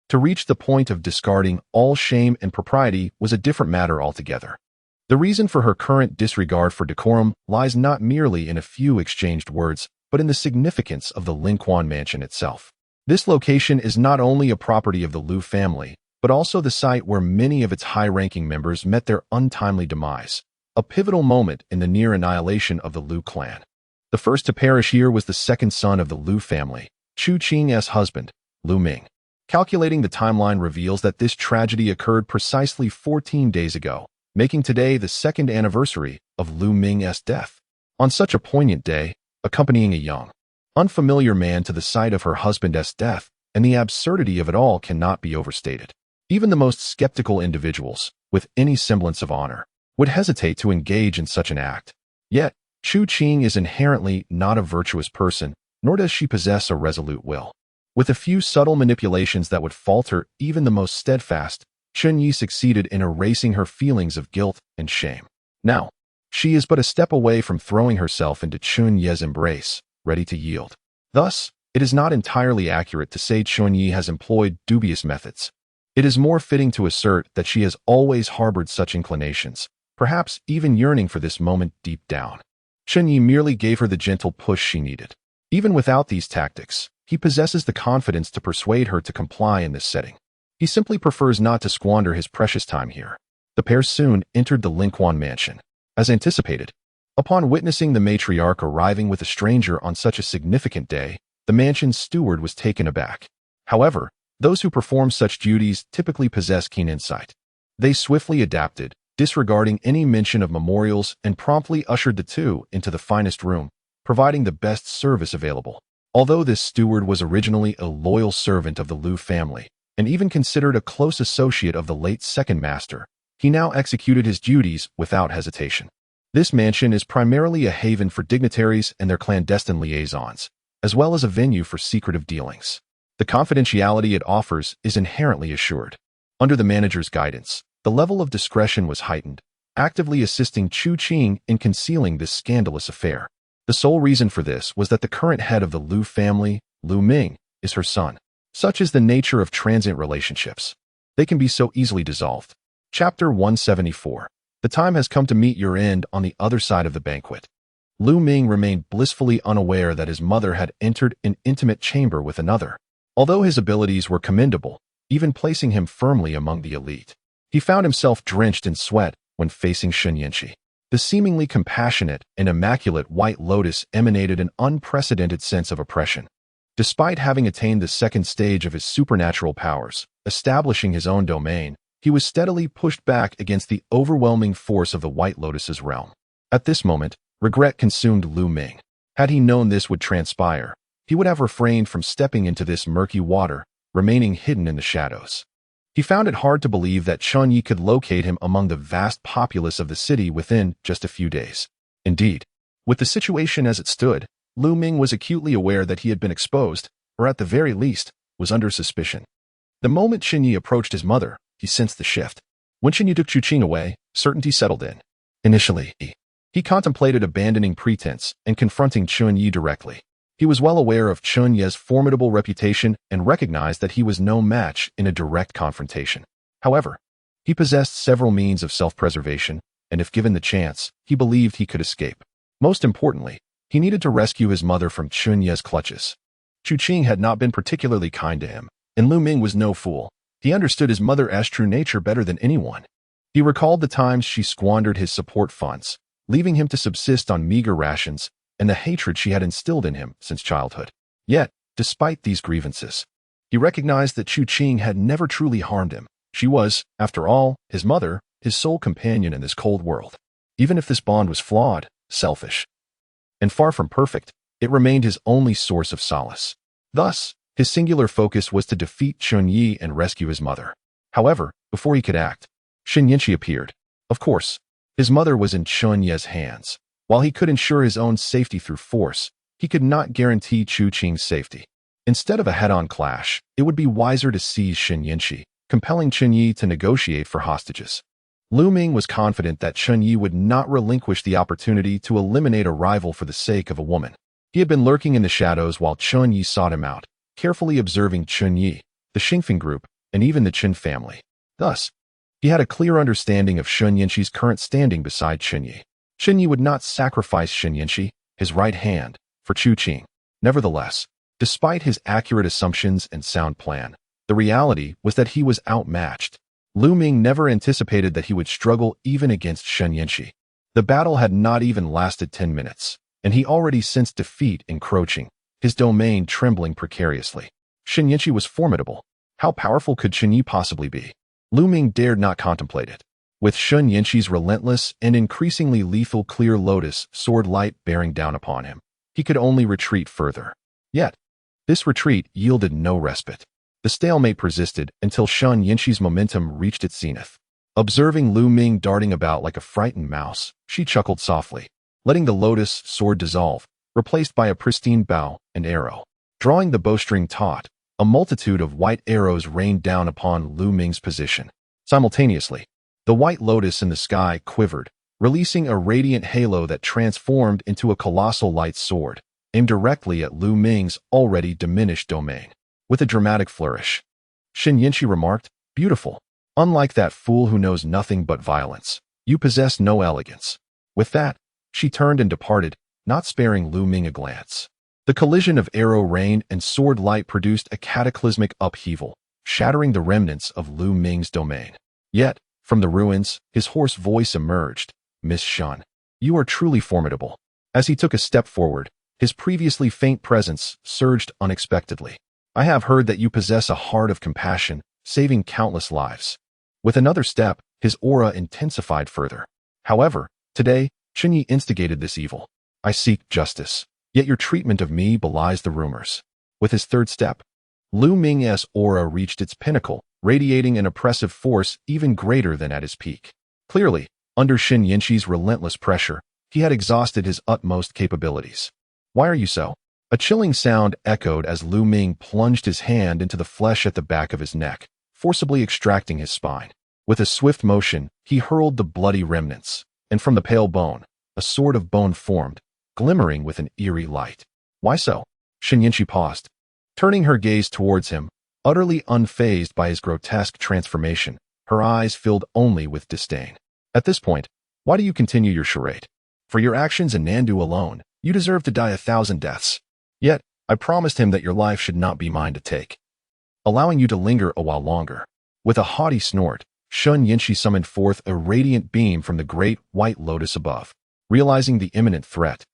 to reach the point of discarding all shame and propriety was a different matter altogether. The reason for her current disregard for decorum lies not merely in a few exchanged words, but in the significance of the Linquan mansion itself. This location is not only a property of the Liu family, but also the site where many of its high-ranking members met their untimely demise, a pivotal moment in the near annihilation of the Liu clan. The first to perish here was the second son of the Liu family, Chu Qing's husband, Liu Ming. Calculating the timeline reveals that this tragedy occurred precisely 14 days ago, making today the second anniversary of Liu Ming's death. On such a poignant day, accompanying a young, unfamiliar man to the site of her husband's death, and the absurdity of it all cannot be overstated. Even the most skeptical individuals, with any semblance of honor, would hesitate to engage in such an act. Yet, Chu Qing is inherently not a virtuous person, nor does she possess a resolute will. With a few subtle manipulations that would falter even the most steadfast, Chen Ye succeeded in erasing her feelings of guilt and shame. Now, she is but a step away from throwing herself into Chen Ye's embrace, ready to yield. Thus, it is not entirely accurate to say Chen Ye has employed dubious methods. It is more fitting to assert that she has always harbored such inclinations, perhaps even yearning for this moment deep down. Chen Ye merely gave her the gentle push she needed. Even without these tactics, he possesses the confidence to persuade her to comply in this setting. He simply prefers not to squander his precious time here. The pair soon entered the Linquan mansion. As anticipated, upon witnessing the matriarch arriving with a stranger on such a significant day, the mansion's steward was taken aback. However, those who perform such duties typically possess keen insight. They swiftly adapted, disregarding any mention of memorials, and promptly ushered the two into the finest room, providing the best service available. Although this steward was originally a loyal servant of the Liu family, and even considered a close associate of the late second master, he now executed his duties without hesitation. This mansion is primarily a haven for dignitaries and their clandestine liaisons, as well as a venue for secretive dealings. The confidentiality it offers is inherently assured. Under the manager's guidance, the level of discretion was heightened, actively assisting Chu Qing in concealing this scandalous affair. The sole reason for this was that the current head of the Liu family, Liu Ming, is her son. Such is the nature of transient relationships. They can be so easily dissolved. Chapter 174. The time has come to meet your end on the other side of the banquet. Liu Ming remained blissfully unaware that his mother had entered an intimate chamber with another. Although his abilities were commendable, even placing him firmly among the elite, he found himself drenched in sweat when facing Chen Ye. The seemingly compassionate and immaculate White Lotus emanated an unprecedented sense of oppression. Despite having attained the second stage of his supernatural powers, establishing his own domain, he was steadily pushed back against the overwhelming force of the White Lotus's realm. At this moment, regret consumed Liu Ming. Had he known this would transpire, he would have refrained from stepping into this murky water, remaining hidden in the shadows. He found it hard to believe that Chen Ye could locate him among the vast populace of the city within just a few days. Indeed, with the situation as it stood, Liu Ming was acutely aware that he had been exposed, or at the very least, was under suspicion. The moment Chen Ye approached his mother, he sensed the shift. When Chen Ye took Chu Qing away, certainty settled in. Initially, he contemplated abandoning pretense and confronting Chen Ye directly. He was well aware of Chen Ye's formidable reputation and recognized that he was no match in a direct confrontation. However, he possessed several means of self-preservation, and if given the chance, he believed he could escape. Most importantly, he needed to rescue his mother from Chen Ye's clutches. Chu Qing had not been particularly kind to him, and Liu Ming was no fool. He understood his mother's true nature better than anyone. He recalled the times she squandered his support funds, leaving him to subsist on meager rations, and the hatred she had instilled in him since childhood. Yet, despite these grievances, he recognized that Chu Qing had never truly harmed him. She was, after all, his mother, his sole companion in this cold world. Even if this bond was flawed, selfish, and far from perfect, it remained his only source of solace. Thus, his singular focus was to defeat Chen Ye and rescue his mother. However, before he could act, Chen Ye appeared. Of course, his mother was in Chen Ye's hands. While he could ensure his own safety through force, he could not guarantee Chu Qing's safety. Instead of a head-on clash, it would be wiser to seize Chen Ye, compelling Chen Ye to negotiate for hostages. Liu Ming was confident that Chen Ye would not relinquish the opportunity to eliminate a rival for the sake of a woman. He had been lurking in the shadows while Chen Ye sought him out, carefully observing Chen Ye, the Xingfeng group, and even the Chen family. Thus, he had a clear understanding of Chen Yanxi's current standing beside Chen Ye. Chen Ye would not sacrifice Chen Yanxi, his right hand, for Chu Qing. Nevertheless, despite his accurate assumptions and sound plan, the reality was that he was outmatched. Lu Ming never anticipated that he would struggle even against Chen Yanxi. The battle had not even lasted 10 minutes, and he already sensed defeat encroaching, his domain trembling precariously. Chen Yanxi was formidable. How powerful could Chen Ye possibly be? Lu Ming dared not contemplate it. With Chen Yanxi's relentless and increasingly lethal clear lotus sword light bearing down upon him, he could only retreat further. Yet, this retreat yielded no respite. The stalemate persisted until Chen Yanxi's momentum reached its zenith. Observing Lu Ming darting about like a frightened mouse, she chuckled softly, letting the lotus sword dissolve, replaced by a pristine bow and arrow. Drawing the bowstring taut, a multitude of white arrows rained down upon Lu Ming's position. Simultaneously, the white lotus in the sky quivered, releasing a radiant halo that transformed into a colossal light sword, aimed directly at Lu Ming's already diminished domain. With a dramatic flourish, Chen Yanxi remarked, "Beautiful. Unlike that fool who knows nothing but violence, you possess no elegance." With that, she turned and departed, not sparing Lu Ming a glance. The collision of arrow rain and sword light produced a cataclysmic upheaval, shattering the remnants of Lu Ming's domain. Yet, from the ruins, his hoarse voice emerged, "Miss Shan, you are truly formidable." As he took a step forward, his previously faint presence surged unexpectedly. "I have heard that you possess a heart of compassion, saving countless lives." With another step, his aura intensified further. "However, today, Chen Ye instigated this evil. I seek justice, yet your treatment of me belies the rumors." With his third step, Lu Ming's aura reached its pinnacle, radiating an oppressive force even greater than at his peak. Clearly, under Chen Yanxi's relentless pressure, he had exhausted his utmost capabilities. "Why are you so?" A chilling sound echoed as Lu Ming plunged his hand into the flesh at the back of his neck, forcibly extracting his spine. With a swift motion, he hurled the bloody remnants, and from the pale bone, a sword of bone formed, glimmering with an eerie light. "Why so?" Chen Yanxi paused. Turning her gaze towards him, utterly unfazed by his grotesque transformation, her eyes filled only with disdain. "At this point, why do you continue your charade? For your actions in Nandu alone, you deserve to die 1,000 deaths. Yet, I promised him that your life should not be mine to take, allowing you to linger a while longer." With a haughty snort, Chen Yanxi summoned forth a radiant beam from the great white lotus above. Realizing the imminent threat,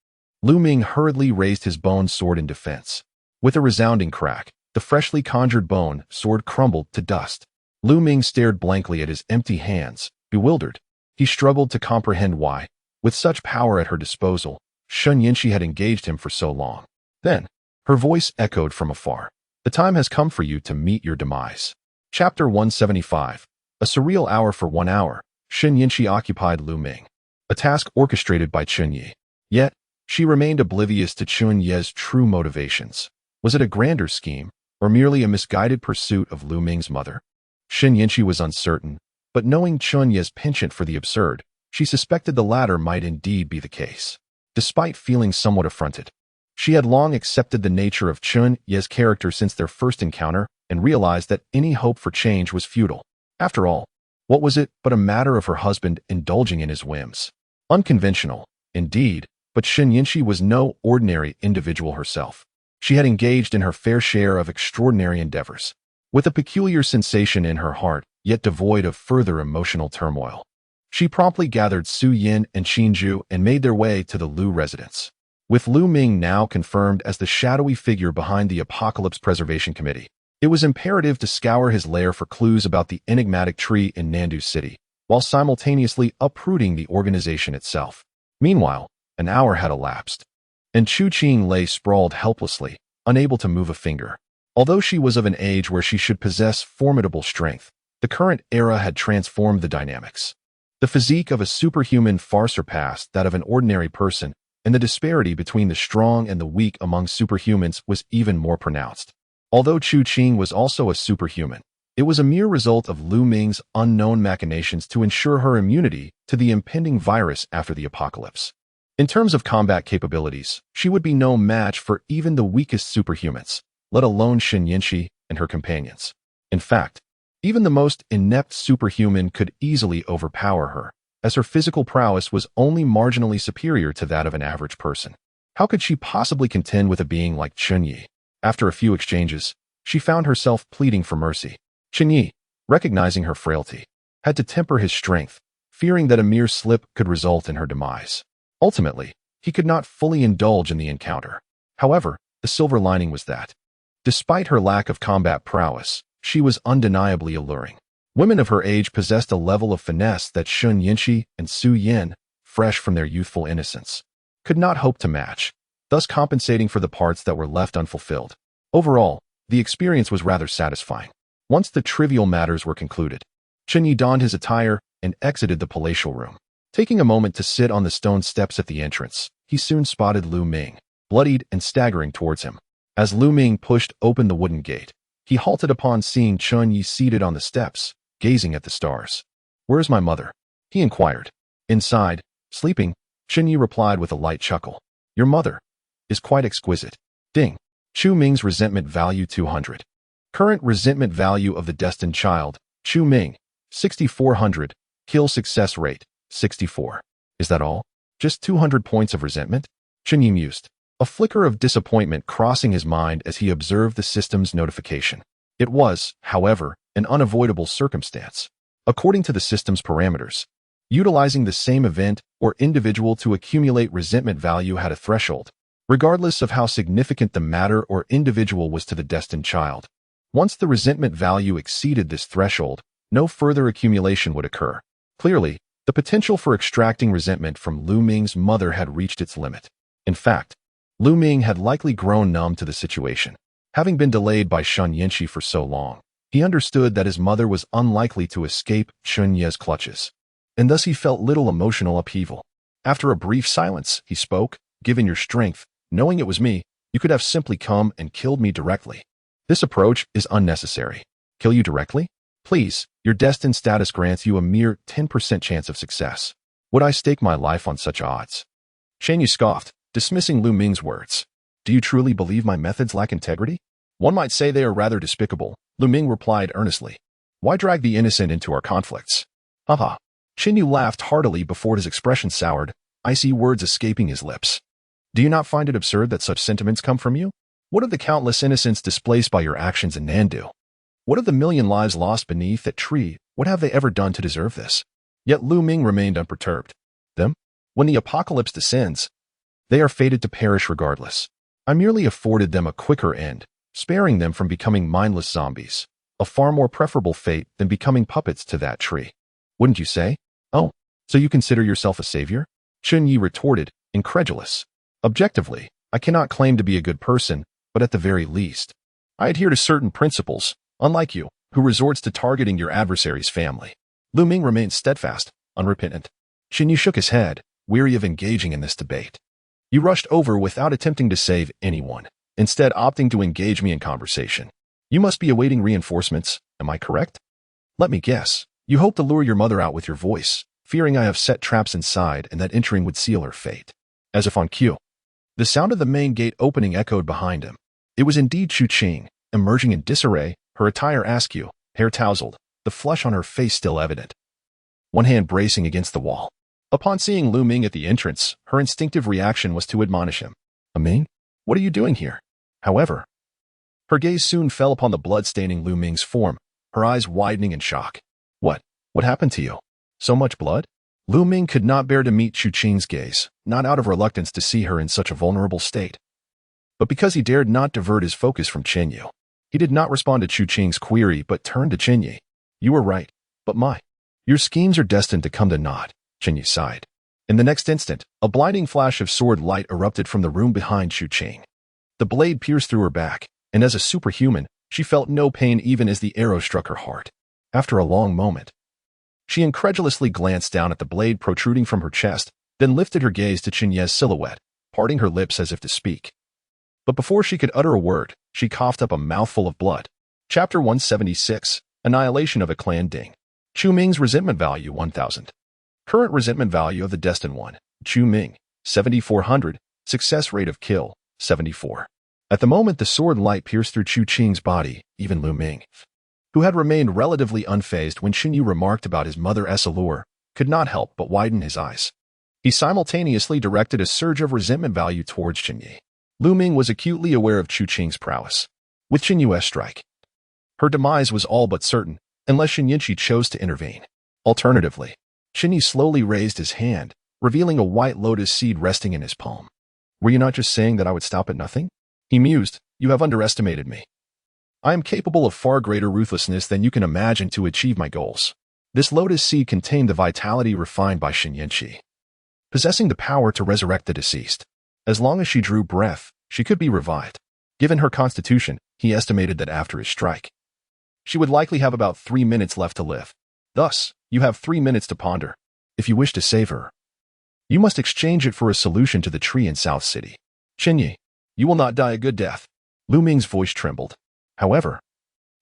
Lu Ming hurriedly raised his bone sword in defense. With a resounding crack, the freshly conjured bone sword crumbled to dust. Lu Ming stared blankly at his empty hands, bewildered. He struggled to comprehend why, with such power at her disposal, Chen Yanxi had engaged him for so long. Then, her voice echoed from afar. "The time has come for you to meet your demise." Chapter 175. A surreal hour. For 1 hour, Chen Yanxi occupied Lu Ming, a task orchestrated by Chen Ye. Yet, she remained oblivious to Chen Ye's true motivations. Was it a grander scheme, or merely a misguided pursuit of Lu Ming's mother? Chen Yanxi was uncertain, but knowing Chen Ye's penchant for the absurd, she suspected the latter might indeed be the case. Despite feeling somewhat affronted, she had long accepted the nature of Chen Ye's character since their first encounter and realized that any hope for change was futile. After all, what was it but a matter of her husband indulging in his whims? Unconventional, indeed, but Chen Yanxi was no ordinary individual herself. She had engaged in her fair share of extraordinary endeavors, with a peculiar sensation in her heart, yet devoid of further emotional turmoil. She promptly gathered Su Yin and Qinju and made their way to the Lu residence. With Lu Ming now confirmed as the shadowy figure behind the Apocalypse Preservation Committee, it was imperative to scour his lair for clues about the enigmatic tree in Nandu City, while simultaneously uprooting the organization itself. Meanwhile, an hour had elapsed, and Chu Qing lay sprawled helplessly, unable to move a finger. Although she was of an age where she should possess formidable strength, the current era had transformed the dynamics. The physique of a superhuman far surpassed that of an ordinary person, and the disparity between the strong and the weak among superhumans was even more pronounced. Although Chu Qing was also a superhuman, it was a mere result of Lu Ming's unknown machinations to ensure her immunity to the impending virus after the apocalypse. In terms of combat capabilities, she would be no match for even the weakest superhumans, let alone Chen Ye and her companions. In fact, even the most inept superhuman could easily overpower her, as her physical prowess was only marginally superior to that of an average person. How could she possibly contend with a being like Chen Ye? After a few exchanges, she found herself pleading for mercy. Chen Ye, recognizing her frailty, had to temper his strength, fearing that a mere slip could result in her demise. Ultimately, he could not fully indulge in the encounter. However, the silver lining was that, despite her lack of combat prowess, she was undeniably alluring. Women of her age possessed a level of finesse that Chen Ye and Su Yan, fresh from their youthful innocence, could not hope to match, thus compensating for the parts that were left unfulfilled. Overall, the experience was rather satisfying. Once the trivial matters were concluded, Chen Ye donned his attire and exited the palatial room. Taking a moment to sit on the stone steps at the entrance, he soon spotted Lu Ming, bloodied and staggering towards him. As Lu Ming pushed open the wooden gate, he halted upon seeing Chen Ye seated on the steps, gazing at the stars. "Where's my mother?" he inquired. "Inside, sleeping," Chen Ye replied with a light chuckle. "Your mother is quite exquisite." Ding. Chu Ming's resentment value 200. Current resentment value of the destined child, Chu Ming, 6,400. Kill success rate, 64. Is that all? Just 200 points of resentment? Chen Ye mused, a flicker of disappointment crossing his mind as he observed the system's notification. It was, however, an unavoidable circumstance. According to the system's parameters, utilizing the same event or individual to accumulate resentment value had a threshold, regardless of how significant the matter or individual was to the destined child. Once the resentment value exceeded this threshold, no further accumulation would occur. Clearly, the potential for extracting resentment from Lu Ming's mother had reached its limit. In fact, Lu Ming had likely grown numb to the situation. Having been delayed by Chen Ye for so long, he understood that his mother was unlikely to escape Chen Ye's clutches, and thus he felt little emotional upheaval. After a brief silence, he spoke, "Given your strength, knowing it was me, you could have simply come and killed me directly. This approach is unnecessary." "Kill you directly? Please, your destined status grants you a mere 10% chance of success. Would I stake my life on such odds?" Chen Ye scoffed, dismissing Lu Ming's words. "Do you truly believe my methods lack integrity?" "One might say they are rather despicable," Lu Ming replied earnestly. "Why drag the innocent into our conflicts?" Haha. Chen Ye laughed heartily before his expression soured, icy words escaping his lips. "Do you not find it absurd that such sentiments come from you? What of the countless innocents displaced by your actions in Nandu? What of the million lives lost beneath that tree? What have they ever done to deserve this?" Yet Lu Ming remained unperturbed. "Them? When the apocalypse descends, they are fated to perish regardless. I merely afforded them a quicker end, sparing them from becoming mindless zombies, a far more preferable fate than becoming puppets to that tree. Wouldn't you say?" "Oh, so you consider yourself a savior?" Chen Ye retorted, incredulous. "Objectively, I cannot claim to be a good person, but at the very least, I adhere to certain principles, unlike you, who resorts to targeting your adversary's family." Lu Ming remained steadfast, unrepentant. Chen Ye shook his head, weary of engaging in this debate. "You rushed over without attempting to save anyone, instead opting to engage me in conversation. You must be awaiting reinforcements, am I correct? Let me guess, you hope to lure your mother out with your voice, fearing I have set traps inside and that entering would seal her fate." As if on cue, the sound of the main gate opening echoed behind him. It was indeed Chu Qing, emerging in disarray, her attire askew, hair tousled, the flush on her face still evident, one hand bracing against the wall. Upon seeing Lu Ming at the entrance, her instinctive reaction was to admonish him. "Ming, what are you doing here?" However, her gaze soon fell upon the blood-staining Lu Ming's form, her eyes widening in shock. What happened to you? So much blood?" Lu Ming could not bear to meet Chu Qing's gaze, not out of reluctance to see her in such a vulnerable state, but because he dared not divert his focus from Chen Ye. He did not respond to Chu Qing's query, but turned to Chen Ye. "You were right, but your schemes are destined to come to naught," Chen Ye sighed. In the next instant, a blinding flash of sword light erupted from the room behind Chu Qing. The blade pierced through her back, and as a superhuman, she felt no pain even as the arrow struck her heart. After a long moment, she incredulously glanced down at the blade protruding from her chest, then lifted her gaze to Chen Ye's silhouette, parting her lips as if to speak. But before she could utter a word, she coughed up a mouthful of blood. Chapter 176, Annihilation of a Clan Ding. Chu Ming's resentment value 1,000. Current resentment value of the destined one, Chu Ming, 7,400. Success rate of kill, 74. At the moment the sword light pierced through Chu Qing's body, even Lu Ming, who had remained relatively unfazed when Chen Ye remarked about his mother's allure, could not help but widen his eyes. He simultaneously directed a surge of resentment value towards Chen Ye. Lu Ming was acutely aware of Chu Qing's prowess. With Chen Yu's strike, her demise was all but certain, unless Chen Yinchi chose to intervene. Alternatively, Chen Ye slowly raised his hand, revealing a white lotus seed resting in his palm. Were you not just saying that I would stop at nothing? He mused. You have underestimated me. I am capable of far greater ruthlessness than you can imagine to achieve my goals. This lotus seed contained the vitality refined by Chen Yinchi, possessing the power to resurrect the deceased. As long as she drew breath, she could be revived. Given her constitution, he estimated that after his strike, she would likely have about 3 minutes left to live. Thus, you have 3 minutes to ponder. If you wish to save her, you must exchange it for a solution to the tree in South City. Chen Ye, you will not die a good death. Lu Ming's voice trembled. However,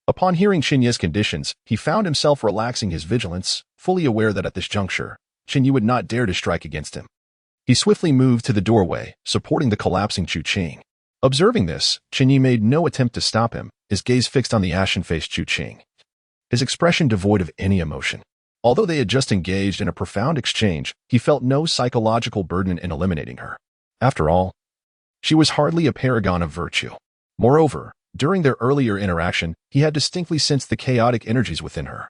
upon hearing Chen Ye's conditions, he found himself relaxing his vigilance, fully aware that at this juncture, Chen Ye would not dare to strike against him. He swiftly moved to the doorway, supporting the collapsing Chu Qing. Observing this, Chen Ye made no attempt to stop him, his gaze fixed on the ashen-faced Chu Qing, his expression devoid of any emotion. Although they had just engaged in a profound exchange, he felt no psychological burden in eliminating her. After all, she was hardly a paragon of virtue. Moreover, during their earlier interaction, he had distinctly sensed the chaotic energies within her,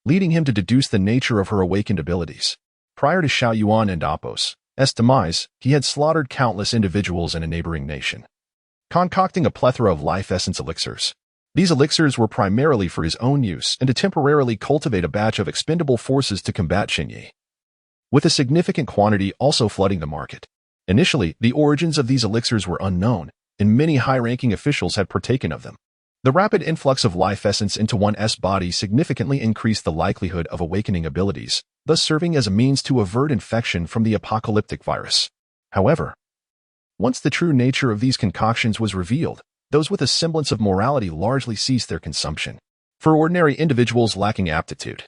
leading him to deduce the nature of her awakened abilities. Prior to Xiao Yuan and Apos' demise, he had slaughtered countless individuals in a neighboring nation, concocting a plethora of life essence elixirs. These elixirs were primarily for his own use and to temporarily cultivate a batch of expendable forces to combat Chen Ye, with a significant quantity also flooding the market. Initially, the origins of these elixirs were unknown, and many high-ranking officials had partaken of them. The rapid influx of life essence into one's body significantly increased the likelihood of awakening abilities, thus serving as a means to avert infection from the apocalyptic virus. However, once the true nature of these concoctions was revealed, those with a semblance of morality largely ceased their consumption. For ordinary individuals lacking aptitude,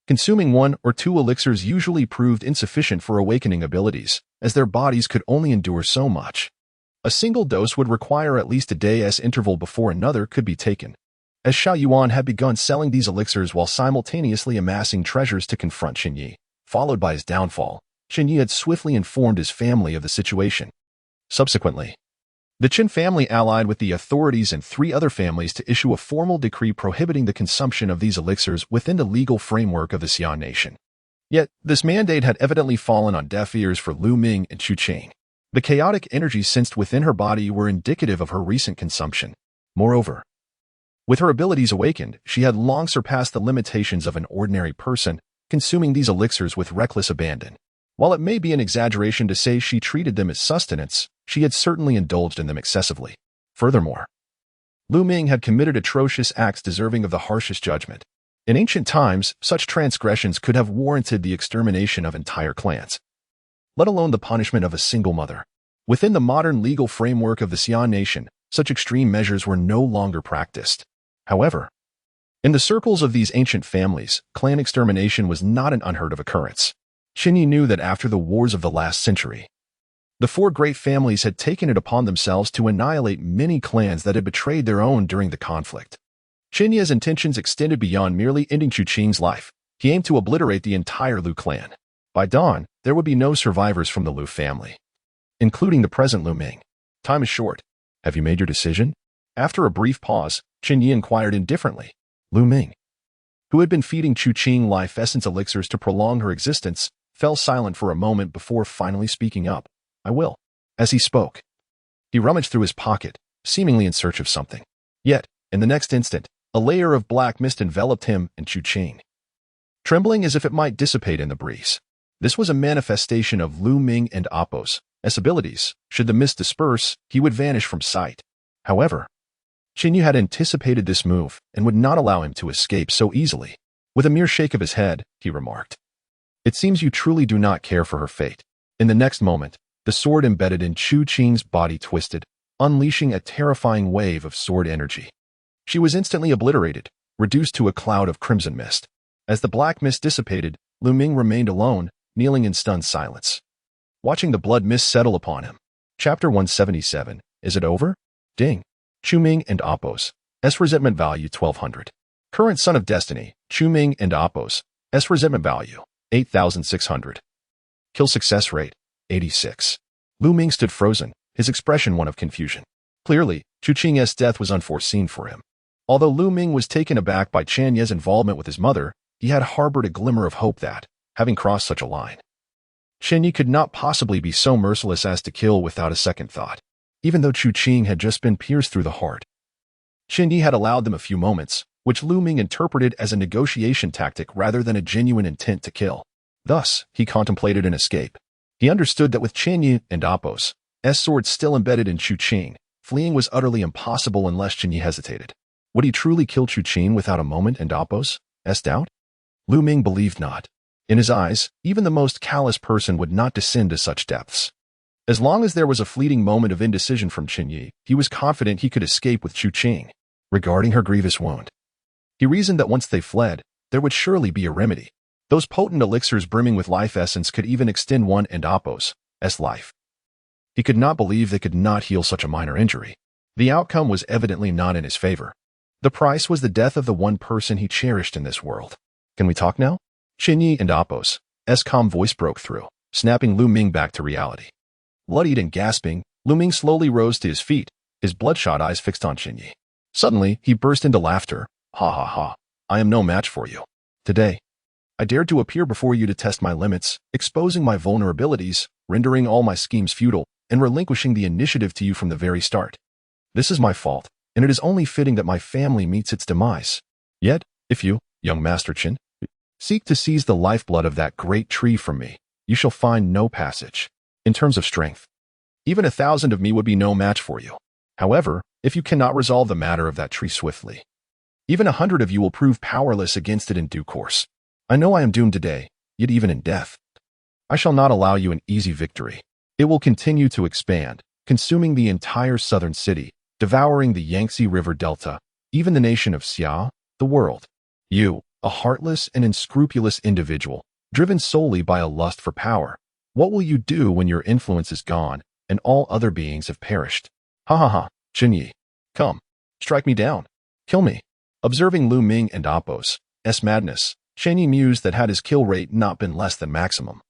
consuming 1 or 2 elixirs usually proved insufficient for awakening abilities, as their bodies could only endure so much. A single dose would require at least a day's interval before another could be taken. As Xiao Yuan had begun selling these elixirs while simultaneously amassing treasures to confront Chen Ye, followed by his downfall, Chen Ye had swiftly informed his family of the situation. Subsequently, the Chen family allied with the authorities and 3 other families to issue a formal decree prohibiting the consumption of these elixirs within the legal framework of the Xian nation. Yet, this mandate had evidently fallen on deaf ears for Lu Ming and Chu Qing. The chaotic energies sensed within her body were indicative of her recent consumption. Moreover, with her abilities awakened, she had long surpassed the limitations of an ordinary person, consuming these elixirs with reckless abandon. While it may be an exaggeration to say she treated them as sustenance, she had certainly indulged in them excessively. Furthermore, Lu Ming had committed atrocious acts deserving of the harshest judgment. In ancient times, such transgressions could have warranted the extermination of entire clans, let alone the punishment of a single mother. Within the modern legal framework of the Xian nation, such extreme measures were no longer practiced. However, in the circles of these ancient families, clan extermination was not an unheard of occurrence. Chen Ye knew that after the wars of the last century, the 4 great families had taken it upon themselves to annihilate many clans that had betrayed their own during the conflict. Chen Ye's intentions extended beyond merely ending Chu Qing's life. He aimed to obliterate the entire Lu clan. By dawn, there would be no survivors from the Lu family, including the present Lu Ming. Time is short. Have you made your decision? After a brief pause, Chen Ye inquired indifferently. Lu Ming, who had been feeding Chu Qing life essence elixirs to prolong her existence, fell silent for a moment before finally speaking up. I will. As he spoke, he rummaged through his pocket, seemingly in search of something. Yet, in the next instant, a layer of black mist enveloped him and Chu Qing, trembling as if it might dissipate in the breeze. This was a manifestation of Lu Ming and Apos' abilities. Should the mist disperse, he would vanish from sight. However, Chen Ye had anticipated this move and would not allow him to escape so easily. With a mere shake of his head, he remarked, "It seems you truly do not care for her fate." In the next moment, the sword embedded in Chu Qing's body twisted, unleashing a terrifying wave of sword energy. She was instantly obliterated, reduced to a cloud of crimson mist. As the black mist dissipated, Lu Ming remained alone, kneeling in stunned silence. watching the blood mist settle upon him. Chapter 177. Is it over? Ding. Chu Ming and Appos. S resentment value 1200. Current Son of Destiny, Chu Ming and Appos. S resentment value 8600. Kill success rate 86. Lu Ming stood frozen, his expression one of confusion. Clearly, Chu Qing's death was unforeseen for him. Although Lu Ming was taken aback by Chen Ye's involvement with his mother, he had harbored a glimmer of hope that, having crossed such a line, Chen Ye could not possibly be so merciless as to kill without a second thought, even though Chu Qing had just been pierced through the heart. Chen Ye had allowed them a few moments, which Lu Ming interpreted as a negotiation tactic rather than a genuine intent to kill. Thus, he contemplated an escape. He understood that with Chen Ye and Appos' sword still embedded in Chu Qing, fleeing was utterly impossible unless Chen Ye hesitated. Would he truly kill Chu Qing without a moment and Appos' doubt? Lu Ming believed not. In his eyes, even the most callous person would not descend to such depths. As long as there was a fleeting moment of indecision from Chen Ye, he was confident he could escape with Chu Qing. Regarding her grievous wound, he reasoned that once they fled, there would surely be a remedy. Those potent elixirs brimming with life essence could even extend one and Appos' life. He could not believe they could not heal such a minor injury. The outcome was evidently not in his favor. The price was the death of the one person he cherished in this world. Can we talk now? Chen Ye and Appos' calm voice broke through, snapping Lu Ming back to reality. Bloodied and gasping, Lu Ming slowly rose to his feet, his bloodshot eyes fixed on Chen Ye. Suddenly, he burst into laughter. Ha ha ha. I am no match for you. Today, I dared to appear before you to test my limits, exposing my vulnerabilities, rendering all my schemes futile, and relinquishing the initiative to you from the very start. This is my fault, and it is only fitting that my family meets its demise. Yet, if you, young Master Chen, seek to seize the lifeblood of that great tree from me, you shall find no passage. In terms of strength, even 1,000 of me would be no match for you. However, if you cannot resolve the matter of that tree swiftly, even 100 of you will prove powerless against it in due course. I know I am doomed today, yet even in death, I shall not allow you an easy victory. It will continue to expand, consuming the entire southern city, devouring the Yangtze River Delta, even the nation of Xia, the world. You, a heartless and unscrupulous individual, driven solely by a lust for power, what will you do when your influence is gone and all other beings have perished? Ha ha ha, Chen Ye. Come, strike me down. Kill me. Observing Lu Ming and Appos' madness, Chen Ye mused that had his kill rate not been less than maximum,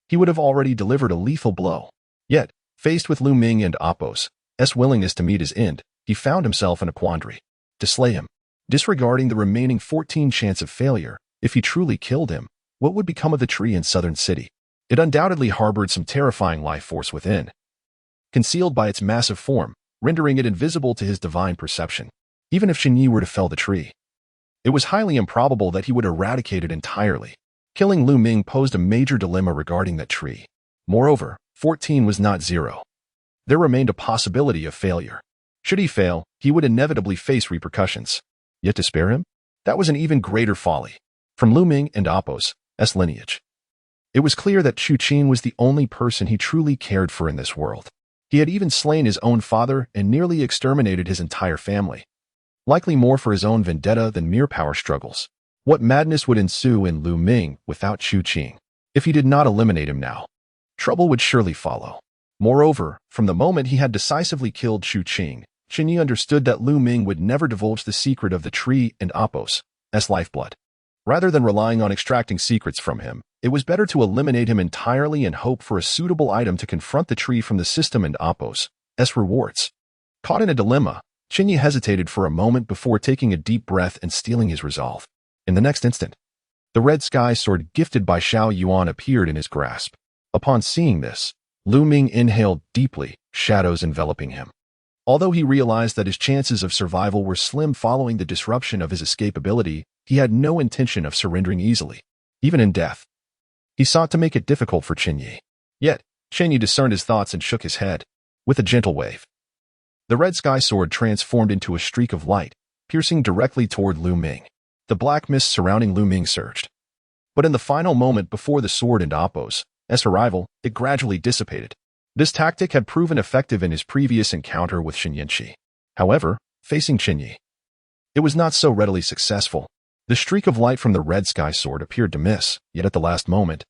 he would have already delivered a lethal blow. Yet, faced with Lu Ming and Appos' willingness to meet his end, he found himself in a quandary. To slay him, disregarding the remaining 14 chance of failure, if he truly killed him, what would become of the tree in Southern City? It undoubtedly harbored some terrifying life force within, concealed by its massive form, rendering it invisible to his divine perception. Even if Chen Ye were to fell the tree, it was highly improbable that he would eradicate it entirely. Killing Lu Ming posed a major dilemma regarding that tree. Moreover, 14 was not 0. There remained a possibility of failure. Should he fail, he would inevitably face repercussions. Yet to spare him? That was an even greater folly. From Lu Ming and Appos' lineage, it was clear that Chu Qing was the only person he truly cared for in this world. He had even slain his own father and nearly exterminated his entire family. Likely more for his own vendetta than mere power struggles. What madness would ensue in Lu Ming without Chu Qing? If he did not eliminate him now, trouble would surely follow. Moreover, from the moment he had decisively killed Chu Qing, Chen Ye understood that Lu Ming would never divulge the secret of the tree and Appos' lifeblood. Rather than relying on extracting secrets from him, it was better to eliminate him entirely and hope for a suitable item to confront the tree from the system and Appos' rewards. Caught in a dilemma, Chen Ye hesitated for a moment before taking a deep breath and steeling his resolve. In the next instant, the red sky sword gifted by Xiao Yuan appeared in his grasp. Upon seeing this, Lu Ming inhaled deeply, shadows enveloping him. Although he realized that his chances of survival were slim following the disruption of his escapability, he had no intention of surrendering easily, even in death. He sought to make it difficult for Chen Ye. Yet, Chen Ye discerned his thoughts and shook his head. With a gentle wave, the red sky sword transformed into a streak of light, piercing directly toward Lu Ming. The black mist surrounding Lu Ming surged. But in the final moment before the sword and Appos' arrival, it gradually dissipated. This tactic had proven effective in his previous encounter with Shen Yanqi. However, facing Chen Ye, it was not so readily successful. The streak of light from the red sky sword appeared to miss, yet at the last moment,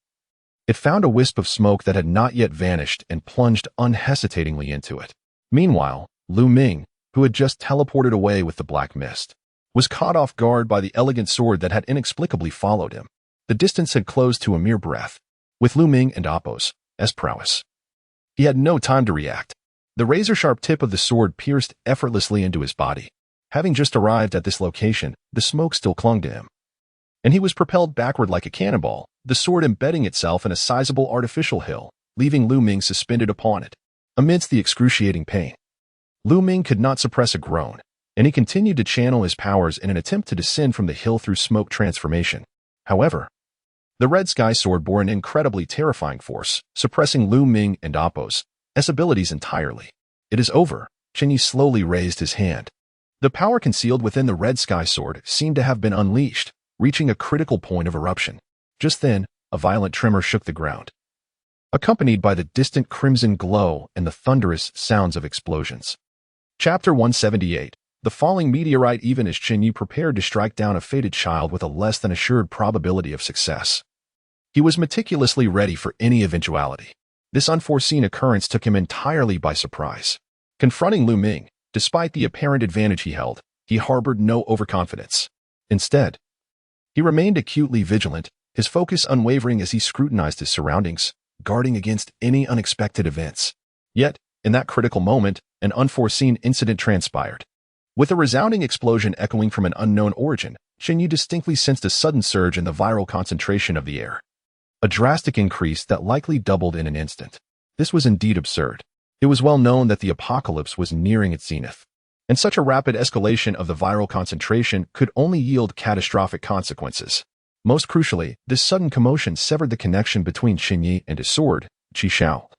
It found a wisp of smoke that had not yet vanished and plunged unhesitatingly into it. Meanwhile, Lu Ming, who had just teleported away with the black mist, was caught off guard by the elegant sword that had inexplicably followed him. The distance had closed to a mere breath. With Lu Ming and Appo's prowess, he had no time to react. The razor-sharp tip of the sword pierced effortlessly into his body. Having just arrived at this location, the smoke still clung to him, and he was propelled backward like a cannonball, the sword embedding itself in a sizable artificial hill, leaving Lu Ming suspended upon it. Amidst the excruciating pain, Lu Ming could not suppress a groan, and he continued to channel his powers in an attempt to descend from the hill through smoke transformation. However, the red sky sword bore an incredibly terrifying force, suppressing Lu Ming and Appo's abilities entirely. "It is over." Chen Ye slowly raised his hand. The power concealed within the red sky sword seemed to have been unleashed, reaching a critical point of eruption. Just then, a violent tremor shook the ground, accompanied by the distant crimson glow and the thunderous sounds of explosions. Chapter 178. The falling meteorite. Even as Chen Ye prepared to strike down a fated child with a less than assured probability of success, he was meticulously ready for any eventuality. This unforeseen occurrence took him entirely by surprise. Confronting Lu Ming, despite the apparent advantage he held, he harbored no overconfidence. Instead, he remained acutely vigilant, his focus unwavering as he scrutinized his surroundings, guarding against any unexpected events. Yet, in that critical moment, an unforeseen incident transpired. With a resounding explosion echoing from an unknown origin, Chen Ye distinctly sensed a sudden surge in the viral concentration of the air. A drastic increase that likely doubled in an instant. This was indeed absurd. It was well known that the apocalypse was nearing its zenith, and such a rapid escalation of the viral concentration could only yield catastrophic consequences. Most crucially, this sudden commotion severed the connection between Chen Ye and his sword, Qi Xiao,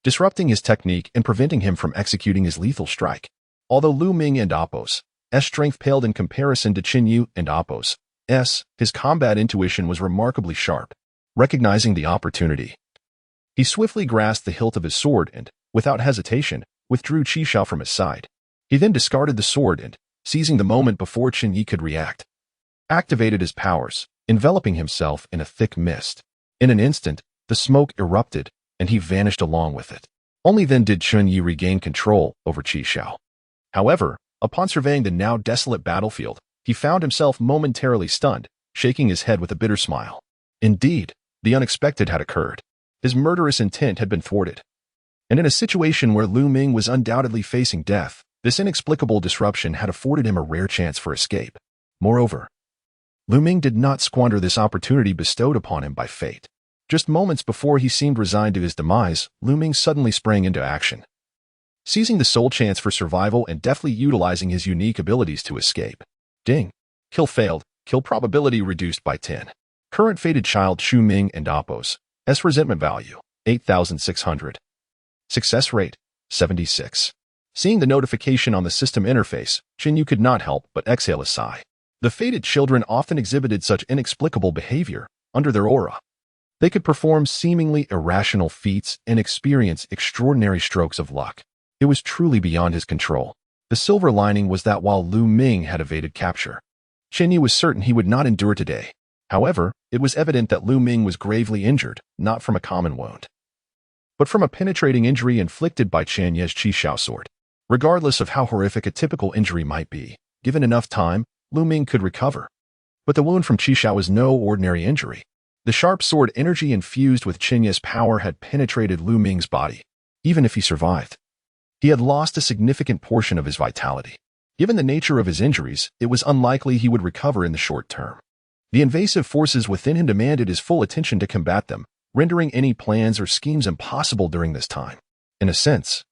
disrupting his technique and preventing him from executing his lethal strike. Although Lu Ming and Appo's strength paled in comparison to Chen Ye and Appo's, his combat intuition was remarkably sharp. Recognizing the opportunity, he swiftly grasped the hilt of his sword and, without hesitation, withdrew Qi Xiao from his side. He then discarded the sword and, seizing the moment before Chen Ye could react, activated his powers, enveloping himself in a thick mist. In an instant, the smoke erupted, and he vanished along with it. Only then did Chen Ye regain control over Qi Xiao. However, upon surveying the now desolate battlefield, he found himself momentarily stunned, shaking his head with a bitter smile. Indeed, the unexpected had occurred. His murderous intent had been thwarted. And in a situation where Lu Ming was undoubtedly facing death, this inexplicable disruption had afforded him a rare chance for escape. Moreover, Lu Ming did not squander this opportunity bestowed upon him by fate. Just moments before he seemed resigned to his demise, Lu Ming suddenly sprang into action, seizing the sole chance for survival and deftly utilizing his unique abilities to escape. Ding. Kill failed. Kill probability reduced by 10. Current fated child Xu Ming and Appo's resentment value, 8,600. Success rate, 76. Seeing the notification on the system interface, Chen Ye could not help but exhale a sigh. The fated children often exhibited such inexplicable behavior under their aura. They could perform seemingly irrational feats and experience extraordinary strokes of luck. It was truly beyond his control. The silver lining was that while Lu Ming had evaded capture, Chen Ye was certain he would not endure today. However, it was evident that Lu Ming was gravely injured, not from a common wound, but from a penetrating injury inflicted by Chen Ye's Qi Xiao sword. Regardless of how horrific a typical injury might be, given enough time, Lu Ming could recover. But the wound from Qi Xiao was no ordinary injury. The sharp sword energy infused with Chen Ye's power had penetrated Lu Ming's body. Even if he survived, he had lost a significant portion of his vitality. Given the nature of his injuries, it was unlikely he would recover in the short term. The invasive forces within him demanded his full attention to combat them, rendering any plans or schemes impossible during this time. In a sense,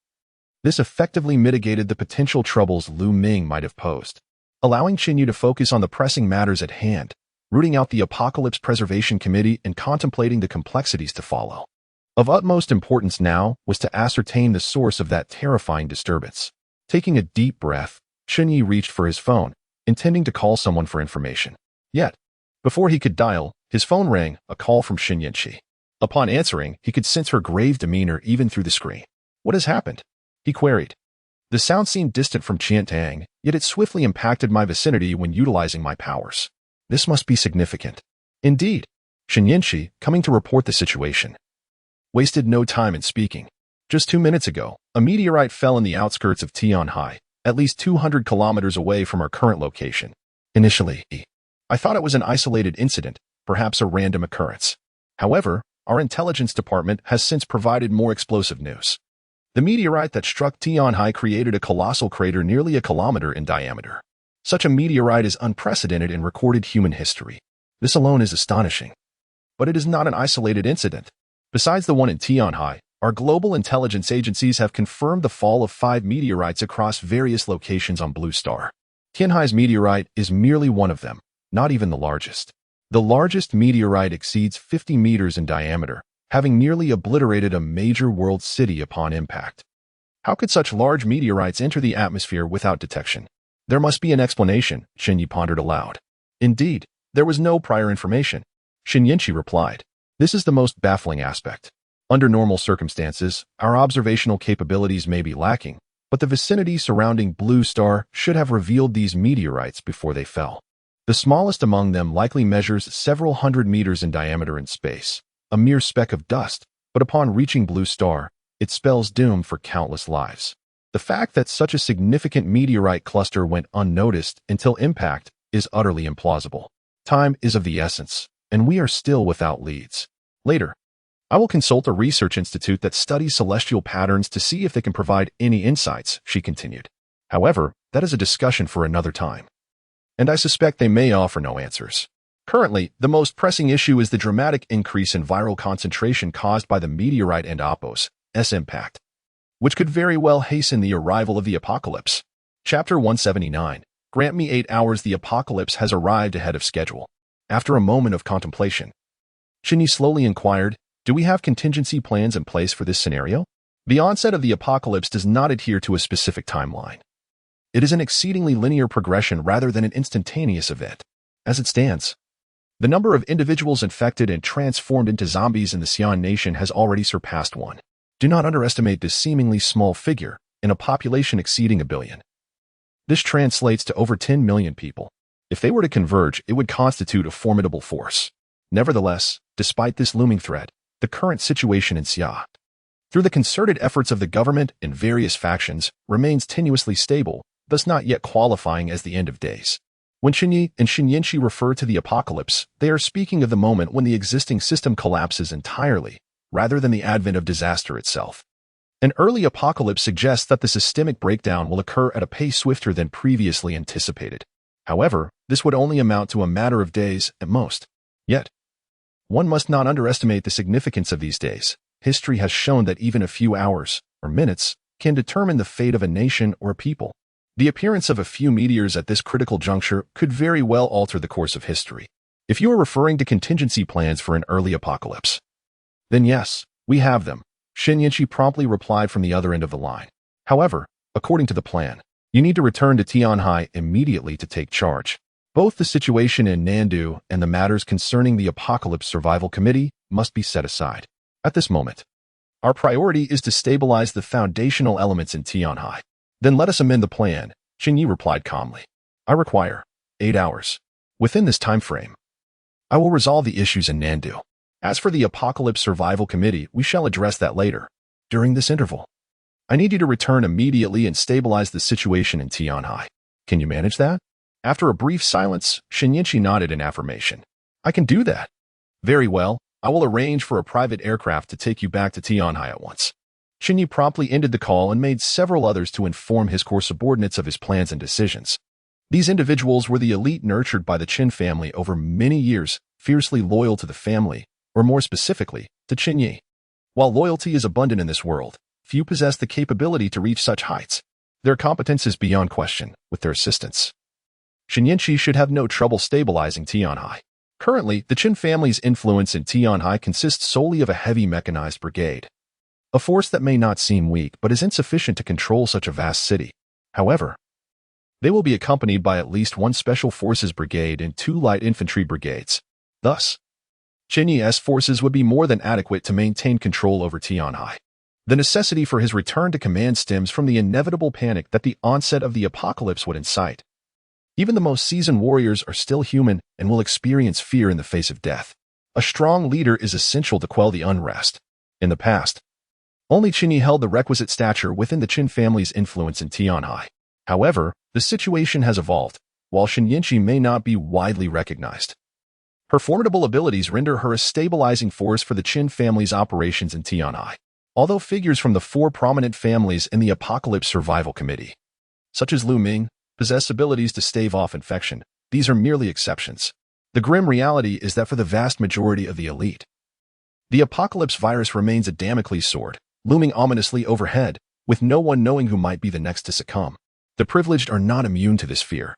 this effectively mitigated the potential troubles Lu Ming might have posed, allowing Chen Ye to focus on the pressing matters at hand, rooting out the Apocalypse Preservation Committee and contemplating the complexities to follow. Of utmost importance now was to ascertain the source of that terrifying disturbance. Taking a deep breath, Chen Ye reached for his phone, intending to call someone for information. Yet, before he could dial, his phone rang, a call from Xin Yanqi. Upon answering, he could sense her grave demeanor even through the screen. "What has happened?" he queried. The sound seemed distant from Qian Tang, yet it swiftly impacted my vicinity when utilizing my powers. This must be significant. Indeed, Chen Ye, coming to report the situation, wasted no time in speaking. Just 2 minutes ago, a meteorite fell in the outskirts of Tianhai, at least 200 kilometers away from our current location. Initially, I thought it was an isolated incident, perhaps a random occurrence. However, our intelligence department has since provided more explosive news. The meteorite that struck Tianhai created a colossal crater nearly a kilometer in diameter. Such a meteorite is unprecedented in recorded human history. This alone is astonishing. But it is not an isolated incident. Besides the one in Tianhai, our global intelligence agencies have confirmed the fall of 5 meteorites across various locations on Blue Star. Tianhai's meteorite is merely one of them, not even the largest. The largest meteorite exceeds 50 meters in diameter, having nearly obliterated a major world city upon impact. How could such large meteorites enter the atmosphere without detection? There must be an explanation, Chen Ye pondered aloud. Indeed, there was no prior information. Chen Ye replied. This is the most baffling aspect. Under normal circumstances, our observational capabilities may be lacking, but the vicinity surrounding Blue Star should have revealed these meteorites before they fell. The smallest among them likely measures several hundred meters in diameter in space, a mere speck of dust, but upon reaching Blue Star, it spells doom for countless lives. The fact that such a significant meteorite cluster went unnoticed until impact is utterly implausible. Time is of the essence, and we are still without leads. Later, I will consult a research institute that studies celestial patterns to see if they can provide any insights, she continued. However, that is a discussion for another time. And I suspect they may offer no answers. Currently, the most pressing issue is the dramatic increase in viral concentration caused by the meteorite and Oppo's impact, which could very well hasten the arrival of the apocalypse. Chapter 179. Grant me 8 hours. The apocalypse has arrived ahead of schedule. After a moment of contemplation, Chen Ye slowly inquired, do we have contingency plans in place for this scenario? The onset of the apocalypse does not adhere to a specific timeline. It is an exceedingly linear progression rather than an instantaneous event. As it stands, the number of individuals infected and transformed into zombies in the Xi'an nation has already surpassed 1. Do not underestimate this seemingly small figure in a population exceeding 1 billion. This translates to over 10 million people. If they were to converge, it would constitute a formidable force. Nevertheless, despite this looming threat, the current situation in Xia, through the concerted efforts of the government and various factions, remains tenuously stable, thus not yet qualifying as the end of days. When Chen Ye and Chen Ye refer to the apocalypse, they are speaking of the moment when the existing system collapses entirely, rather than the advent of disaster itself. An early apocalypse suggests that the systemic breakdown will occur at a pace swifter than previously anticipated. However, this would only amount to a matter of days at most. Yet, one must not underestimate the significance of these days. History has shown that even a few hours, or minutes, can determine the fate of a nation or a people. The appearance of a few meteors at this critical juncture could very well alter the course of history. If you are referring to contingency plans for an early apocalypse, then yes, we have them, Chen Ye promptly replied from the other end of the line. However, according to the plan, you need to return to Tianhai immediately to take charge. Both the situation in Nandu and the matters concerning the Apocalypse Survival Committee must be set aside. At this moment, our priority is to stabilize the foundational elements in Tianhai. Then let us amend the plan, Chen Ye replied calmly. I require 8 hours. Within this time frame, I will resolve the issues in Nandu. As for the Apocalypse Survival Committee, we shall address that later. During this interval, I need you to return immediately and stabilize the situation in Tianhai. Can you manage that? After a brief silence, Chen Ye nodded in affirmation. I can do that. Very well, I will arrange for a private aircraft to take you back to Tianhai at once. Chen Ye promptly ended the call and made several others to inform his core subordinates of his plans and decisions. These individuals were the elite nurtured by the Chen family over many years, fiercely loyal to the family, or more specifically, to Chen Ye. While loyalty is abundant in this world, few possess the capability to reach such heights. Their competence is beyond question. With their assistance, Chen Ye should have no trouble stabilizing Tianhai. Currently, the Chen family's influence in Tianhai consists solely of a heavy mechanized brigade, a force that may not seem weak but is insufficient to control such a vast city. However, they will be accompanied by at least 1 special forces brigade and 2 light infantry brigades. Thus, Chen Ye's forces would be more than adequate to maintain control over Tianhai. The necessity for his return to command stems from the inevitable panic that the onset of the apocalypse would incite. Even the most seasoned warriors are still human and will experience fear in the face of death. A A strong leader is essential to quell the unrest. In the past, only Chen Ye held the requisite stature within the Qin family's influence in Tianhai. However, the situation has evolved, while Chen Ye may not be widely recognized. Her formidable abilities render her a stabilizing force for the Qin family's operations in Tianhai. Although figures from the four prominent families in the Apocalypse Survival Committee, such as Lu Ming, possess abilities to stave off infection, these are merely exceptions. The grim reality is that for the vast majority of the elite, the apocalypse virus remains a Damocles sword, looming ominously overhead, with no one knowing who might be the next to succumb. The privileged are not immune to this fear,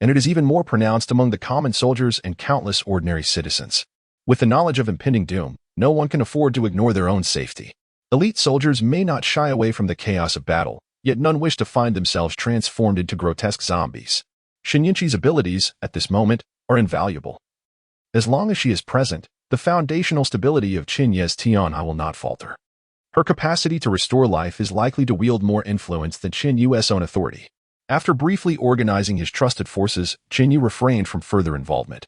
and it is even more pronounced among the common soldiers and countless ordinary citizens. With the knowledge of impending doom, no one can afford to ignore their own safety. Elite soldiers may not shy away from the chaos of battle, yet none wish to find themselves transformed into grotesque zombies. Chen Ye's abilities, at this moment, are invaluable. As long as she is present, the foundational stability of Chen Ye's Tianhai will not falter. Her capacity to restore life is likely to wield more influence than Chen Yu's own authority. After briefly organizing his trusted forces, Chen Ye refrained from further involvement,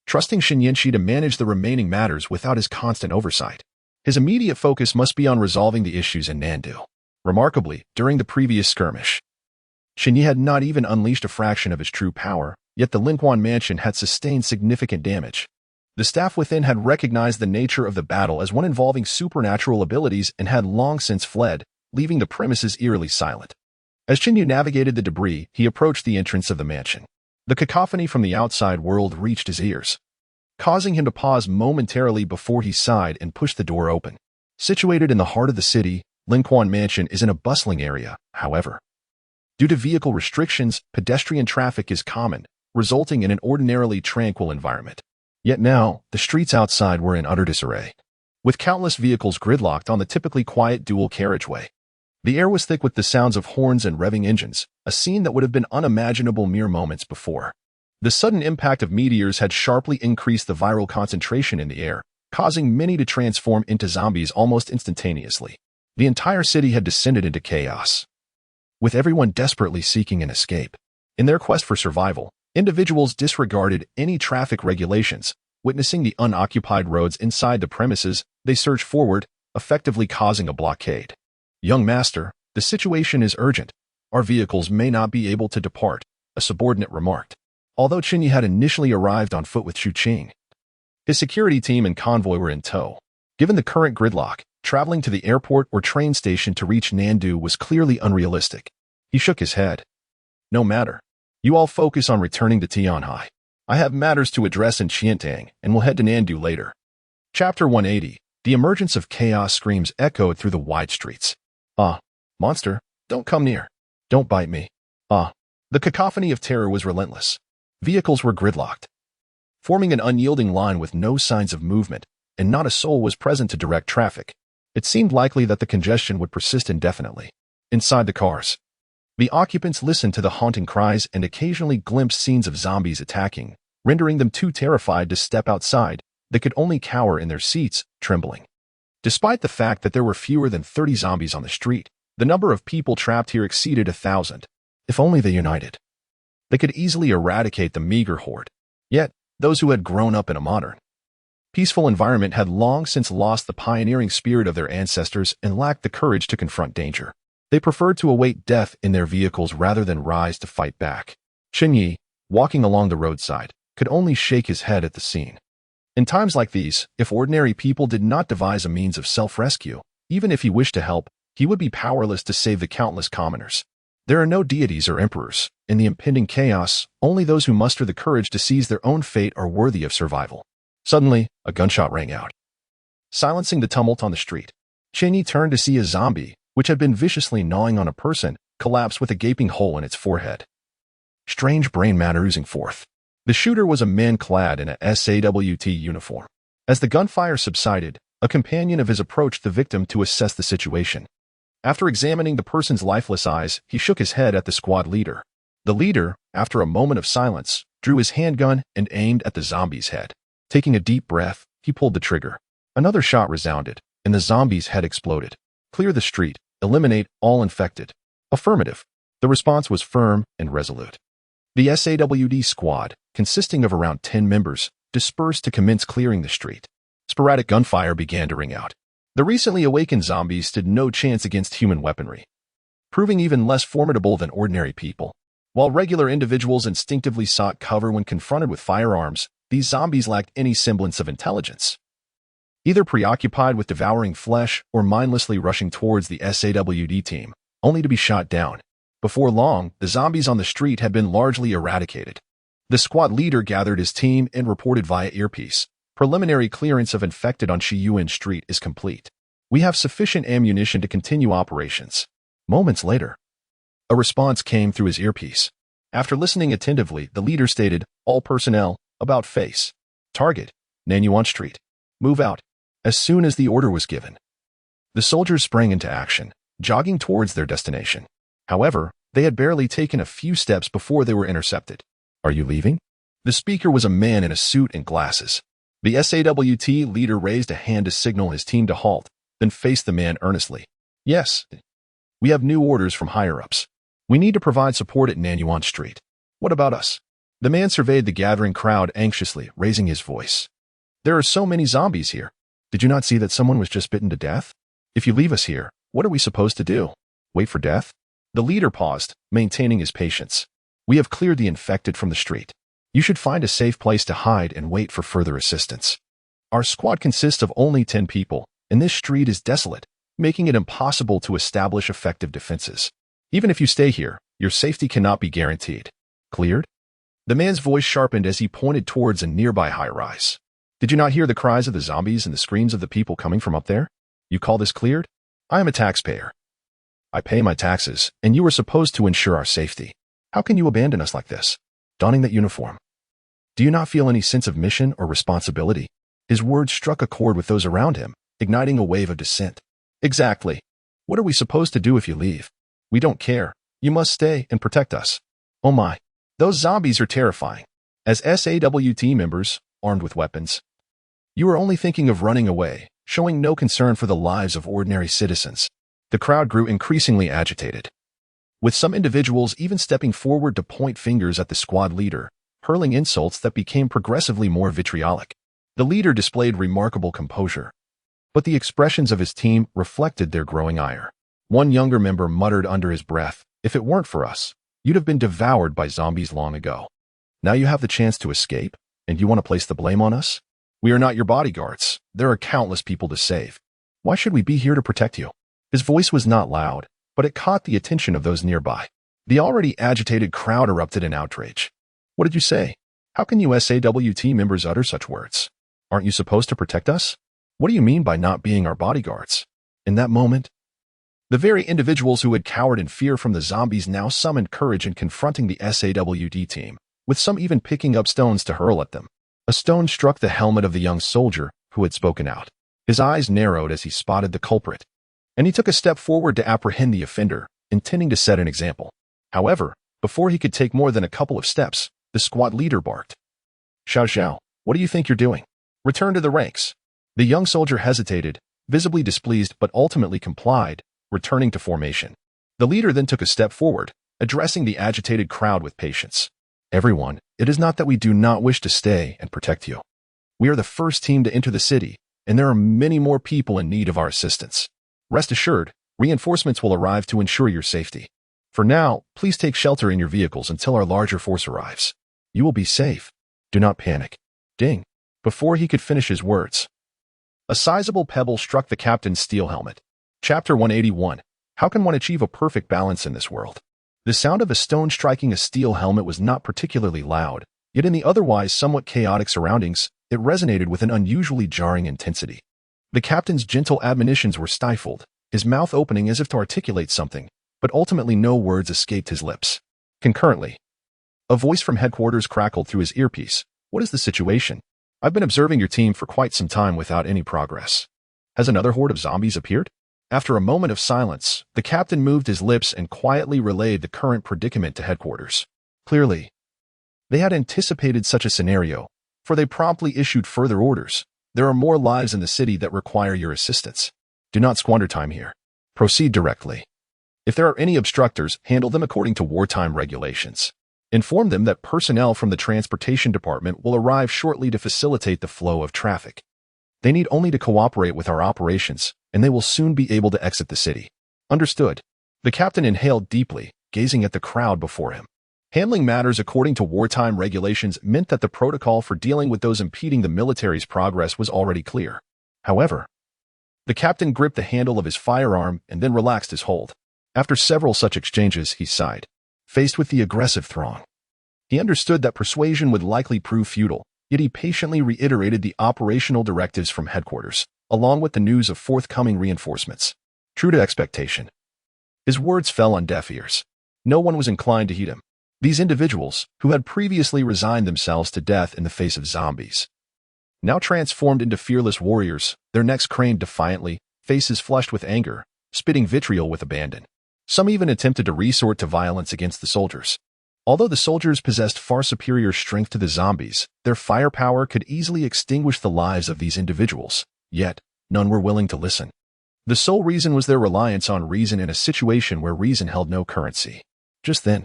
trusting Chen Ye to manage the remaining matters without his constant oversight. His immediate focus must be on resolving the issues in Nandu. Remarkably, during the previous skirmish, Chen Ye had not even unleashed a fraction of his true power, yet the Linquan mansion had sustained significant damage. The staff within had recognized the nature of the battle as one involving supernatural abilities and had long since fled, leaving the premises eerily silent. As Chen Ye navigated the debris, he approached the entrance of the mansion. The cacophony from the outside world reached his ears, causing him to pause momentarily before he sighed and pushed the door open. Situated in the heart of the city, Linquan Mansion is in a bustling area, however. Due to vehicle restrictions, pedestrian traffic is common, resulting in an ordinarily tranquil environment. Yet now, the streets outside were in utter disarray, with countless vehicles gridlocked on the typically quiet dual carriageway. The air was thick with the sounds of horns and revving engines, a scene that would have been unimaginable mere moments before. The sudden impact of meteors had sharply increased the viral concentration in the air, causing many to transform into zombies almost instantaneously. The entire city had descended into chaos, with everyone desperately seeking an escape. In their quest for survival, individuals disregarded any traffic regulations. Witnessing the unoccupied roads inside the premises, they surged forward, effectively causing a blockade. "Young master, the situation is urgent. Our vehicles may not be able to depart," a subordinate remarked. Although Chen Ye had initially arrived on foot with Xu Qing, his security team and convoy were in tow. Given the current gridlock, traveling to the airport or train station to reach Nandu was clearly unrealistic. He shook his head. "No matter. You all focus on returning to Tianhai. I have matters to address in Qiantang and will head to Nandu later." Chapter 180. The emergence of chaos screams echoed through the wide streets. "Ah, monster, don't come near. Don't bite me. Ah." The cacophony of terror was relentless. Vehicles were gridlocked, forming an unyielding line with no signs of movement, and not a soul was present to direct traffic. It seemed likely that the congestion would persist indefinitely. Inside the cars, the occupants listened to the haunting cries and occasionally glimpsed scenes of zombies attacking, rendering them too terrified to step outside. They could only cower in their seats, trembling. Despite the fact that there were fewer than 30 zombies on the street, the number of people trapped here exceeded 1,000. If only they united, they could easily eradicate the meager horde. Yet, those who had grown up in a modern, peaceful environment had long since lost the pioneering spirit of their ancestors and lacked the courage to confront danger. They preferred to await death in their vehicles rather than rise to fight back. Chen Ye, walking along the roadside, could only shake his head at the scene. In times like these, if ordinary people did not devise a means of self-rescue, even if he wished to help, he would be powerless to save the countless commoners. There are no deities or emperors. In the impending chaos, only those who muster the courage to seize their own fate are worthy of survival. Suddenly, a gunshot rang out, silencing the tumult on the street. Chen Ye turned to see a zombie, which had been viciously gnawing on a person, collapse with a gaping hole in its forehead. Strange brain matter oozing forth. The shooter was a man clad in a SAWT uniform. As the gunfire subsided, a companion of his approached the victim to assess the situation. After examining the person's lifeless eyes, he shook his head at the squad leader. The leader, after a moment of silence, drew his handgun and aimed at the zombie's head. Taking a deep breath, he pulled the trigger. Another shot resounded, and the zombie's head exploded. "Clear the street. Eliminate all infected." Affirmative. The response was firm and resolute. The SAWD squad, consisting of around 10 members, dispersed to commence clearing the street. Sporadic gunfire began to ring out. The recently awakened zombies stood no chance against human weaponry, proving even less formidable than ordinary people. While regular individuals instinctively sought cover when confronted with firearms, these zombies lacked any semblance of intelligence, either preoccupied with devouring flesh or mindlessly rushing towards the SAWD team, only to be shot down. Before long, the zombies on the street had been largely eradicated. The squad leader gathered his team and reported via earpiece, "Preliminary clearance of infected on Shiyuan Street is complete. We have sufficient ammunition to continue operations." Moments later, a response came through his earpiece. After listening attentively, the leader stated, "All personnel, about face. Target, Nanyuan Street. Move out." As soon as the order was given, the soldiers sprang into action, jogging towards their destination. However, they had barely taken a few steps before they were intercepted. "Are you leaving?" The speaker was a man in a suit and glasses. The SAWT leader raised a hand to signal his team to halt, then faced the man earnestly. "Yes. We have new orders from higher-ups. We need to provide support at Nanyuan Street. What about us?" The man surveyed the gathering crowd anxiously, raising his voice. "There are so many zombies here. Did you not see that someone was just bitten to death? If you leave us here, what are we supposed to do? Wait for death?" The leader paused, maintaining his patience. "We have cleared the infected from the street. You should find a safe place to hide and wait for further assistance. Our squad consists of only 10 people, and this street is desolate, making it impossible to establish effective defenses. Even if you stay here, your safety cannot be guaranteed. Cleared?" The man's voice sharpened as he pointed towards a nearby high-rise. "Did you not hear the cries of the zombies and the screams of the people coming from up there? You call this cleared? I am a taxpayer. I pay my taxes, and you are supposed to ensure our safety. How can you abandon us like this, donning that uniform? Do you not feel any sense of mission or responsibility?" His words struck a chord with those around him, igniting a wave of dissent. "Exactly. What are we supposed to do if you leave? We don't care. You must stay and protect us. Oh my, those zombies are terrifying." As SAWT members, armed with weapons, you are only thinking of running away, showing no concern for the lives of ordinary citizens. The crowd grew increasingly agitated, with some individuals even stepping forward to point fingers at the squad leader, hurling insults that became progressively more vitriolic. The leader displayed remarkable composure, but the expressions of his team reflected their growing ire. One younger member muttered under his breath, "If it weren't for us, you'd have been devoured by zombies long ago. Now you have the chance to escape, and you want to place the blame on us? We are not your bodyguards. There are countless people to save. Why should we be here to protect you?" His voice was not loud, but it caught the attention of those nearby. The already agitated crowd erupted in outrage. "What did you say? How can you SAWT members utter such words? Aren't you supposed to protect us? What do you mean by not being our bodyguards?" In that moment, the very individuals who had cowered in fear from the zombies now summoned courage in confronting the SAWD team, with some even picking up stones to hurl at them. A stone struck the helmet of the young soldier who had spoken out. His eyes narrowed as he spotted the culprit, and he took a step forward to apprehend the offender, intending to set an example. However, before he could take more than a couple of steps, the squad leader barked, "Xiao Xiao, what do you think you're doing? Return to the ranks." The young soldier hesitated, visibly displeased, but ultimately complied, returning to formation. The leader then took a step forward, addressing the agitated crowd with patience. "Everyone, it is not that we do not wish to stay and protect you. We are the first team to enter the city, and there are many more people in need of our assistance. Rest assured, reinforcements will arrive to ensure your safety. For now, please take shelter in your vehicles until our larger force arrives. You will be safe. Do not panic." Ding. Before he could finish his words, a sizable pebble struck the captain's steel helmet. Chapter 181. How can one achieve a perfect balance in this world? The sound of a stone striking a steel helmet was not particularly loud, yet in the otherwise somewhat chaotic surroundings, it resonated with an unusually jarring intensity. The captain's gentle admonitions were stifled, his mouth opening as if to articulate something, but ultimately no words escaped his lips. Concurrently, a voice from headquarters crackled through his earpiece. "What is the situation? I've been observing your team for quite some time without any progress. Has another horde of zombies appeared?" After a moment of silence, the captain moved his lips and quietly relayed the current predicament to headquarters. Clearly, they had anticipated such a scenario, for they promptly issued further orders. "There are more lives in the city that require your assistance. Do not squander time here. Proceed directly. If there are any obstructors, handle them according to wartime regulations. Inform them that personnel from the transportation department will arrive shortly to facilitate the flow of traffic. They need only to cooperate with our operations, and they will soon be able to exit the city. Understood. The captain inhaled deeply, gazing at the crowd before him. Handling matters according to wartime regulations meant that the protocol for dealing with those impeding the military's progress was already clear. However, the captain gripped the handle of his firearm and then relaxed his hold. After several such exchanges, he sighed. Faced with the aggressive throng, he understood that persuasion would likely prove futile, yet he patiently reiterated the operational directives from headquarters, along with the news of forthcoming reinforcements. True to expectation, his words fell on deaf ears. No one was inclined to heed him. These individuals, who had previously resigned themselves to death in the face of zombies, now transformed into fearless warriors, their necks craned defiantly, faces flushed with anger, spitting vitriol with abandon. Some even attempted to resort to violence against the soldiers. Although the soldiers possessed far superior strength to the zombies, their firepower could easily extinguish the lives of these individuals, yet none were willing to listen. The sole reason was their reliance on reason in a situation where reason held no currency. Just then,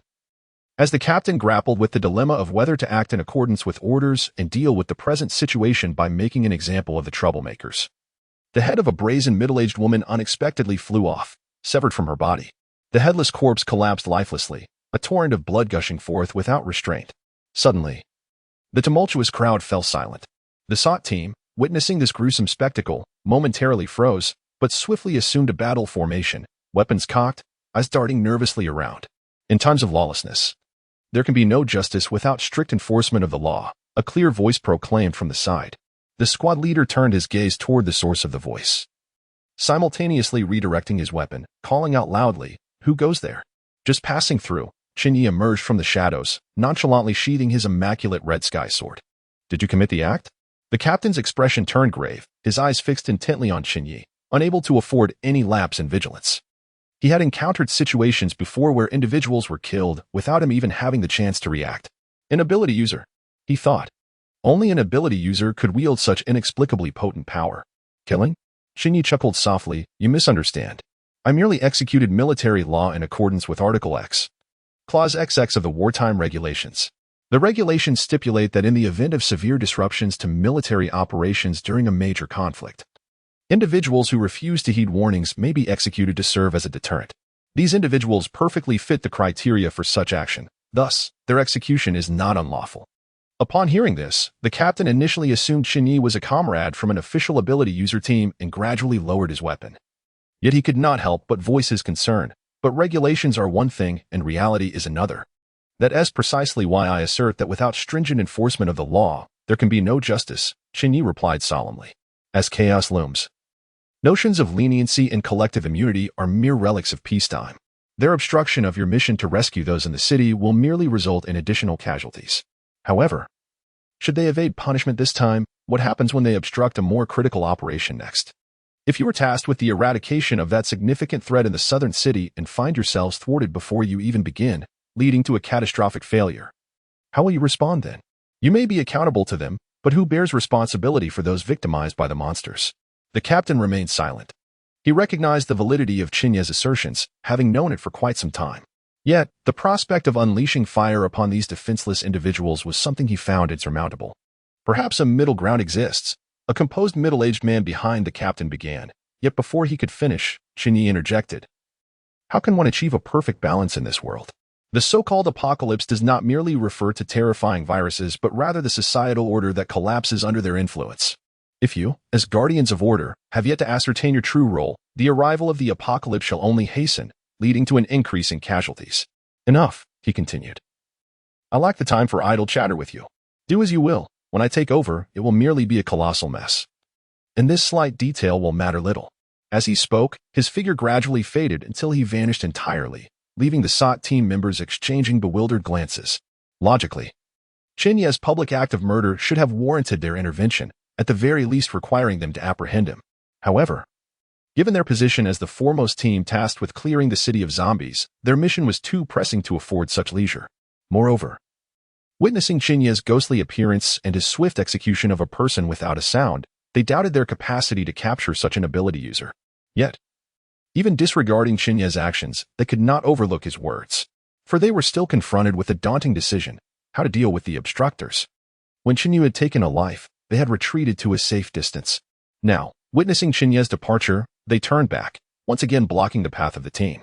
as the captain grappled with the dilemma of whether to act in accordance with orders and deal with the present situation by making an example of the troublemakers, the head of a brazen middle-aged woman unexpectedly flew off, severed from her body. The headless corpse collapsed lifelessly, a torrent of blood gushing forth without restraint. Suddenly, the tumultuous crowd fell silent. The SWAT team, witnessing this gruesome spectacle, momentarily froze, but swiftly assumed a battle formation, weapons cocked, eyes darting nervously around. In times of lawlessness, there can be no justice without strict enforcement of the law, a clear voice proclaimed from the side. The squad leader turned his gaze toward the source of the voice, simultaneously redirecting his weapon, calling out loudly, "Who goes there?" Just passing through, Chen Ye emerged from the shadows, nonchalantly sheathing his immaculate red sky sword. "Did you commit the act?" The captain's expression turned grave, his eyes fixed intently on Chen Ye, unable to afford any lapse in vigilance. He had encountered situations before where individuals were killed without him even having the chance to react. An ability user, he thought. Only an ability user could wield such inexplicably potent power. Killing? Chen Ye chuckled softly. "You misunderstand. I merely executed military law in accordance with Article X, Clause XX of the wartime regulations. The regulations stipulate that in the event of severe disruptions to military operations during a major conflict, individuals who refuse to heed warnings may be executed to serve as a deterrent. These individuals perfectly fit the criteria for such action, thus, their execution is not unlawful." Upon hearing this, the captain initially assumed Chen Ye was a comrade from an official ability user team and gradually lowered his weapon. Yet he could not help but voice his concern. But regulations are one thing and reality is another. That is precisely why I assert that without stringent enforcement of the law, there can be no justice, Chen Ye replied solemnly. As chaos looms, notions of leniency and collective immunity are mere relics of peacetime. Their obstruction of your mission to rescue those in the city will merely result in additional casualties. However, should they evade punishment this time, what happens when they obstruct a more critical operation next? If you are tasked with the eradication of that significant threat in the southern city and find yourselves thwarted before you even begin, leading to a catastrophic failure, how will you respond then? You may be accountable to them, but who bears responsibility for those victimized by the monsters? The captain remained silent. He recognized the validity of Chen Ye's assertions, having known it for quite some time. Yet, the prospect of unleashing fire upon these defenseless individuals was something he found insurmountable. Perhaps a middle ground exists. A composed middle-aged man behind the captain began, yet before he could finish, Chen Ye interjected. How can one achieve a perfect balance in this world? The so-called apocalypse does not merely refer to terrifying viruses, but rather the societal order that collapses under their influence. If you, as guardians of order, have yet to ascertain your true role, the arrival of the apocalypse shall only hasten, leading to an increase in casualties. Enough, he continued. I lack the time for idle chatter with you. Do as you will. When I take over, it will merely be a colossal mess. And this slight detail will matter little. As he spoke, his figure gradually faded until he vanished entirely, leaving the SWAT team members exchanging bewildered glances. Logically, Chen Ye's public act of murder should have warranted their intervention, at the very least requiring them to apprehend him. However, given their position as the foremost team tasked with clearing the city of zombies, their mission was too pressing to afford such leisure. Moreover, witnessing Chen Ye's ghostly appearance and his swift execution of a person without a sound, they doubted their capacity to capture such an ability user. Yet, even disregarding Chen Ye's actions, they could not overlook his words. for they were still confronted with a daunting decision: how to deal with the obstructors. When Chen Ye had taken a life, they had retreated to a safe distance. Now, witnessing Chen Ye's departure, they turned back, once again blocking the path of the team,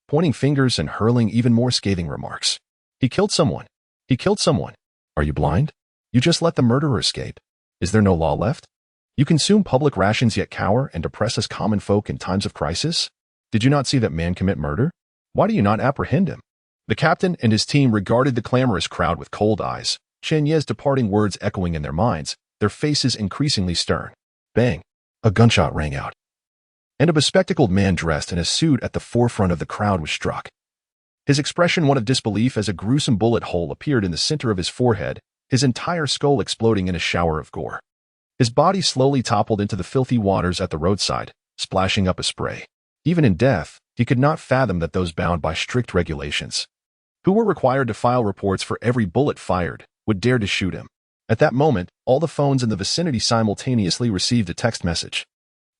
pointing fingers and hurling even more scathing remarks. He killed someone. He killed someone. Are you blind? You just let the murderer escape. Is there no law left? You consume public rations yet cower and oppress us common folk in times of crisis? Did you not see that man commit murder? Why do you not apprehend him? The captain and his team regarded the clamorous crowd with cold eyes, Chen Ye's departing words echoing in their minds, their faces increasingly stern. Bang! A gunshot rang out, and a bespectacled man dressed in a suit at the forefront of the crowd was struck. His expression one of disbelief as a gruesome bullet hole appeared in the center of his forehead, his entire skull exploding in a shower of gore. His body slowly toppled into the filthy waters at the roadside, splashing up a spray. Even in death, he could not fathom that those bound by strict regulations, who were required to file reports for every bullet fired, would dare to shoot him. At that moment, all the phones in the vicinity simultaneously received a text message.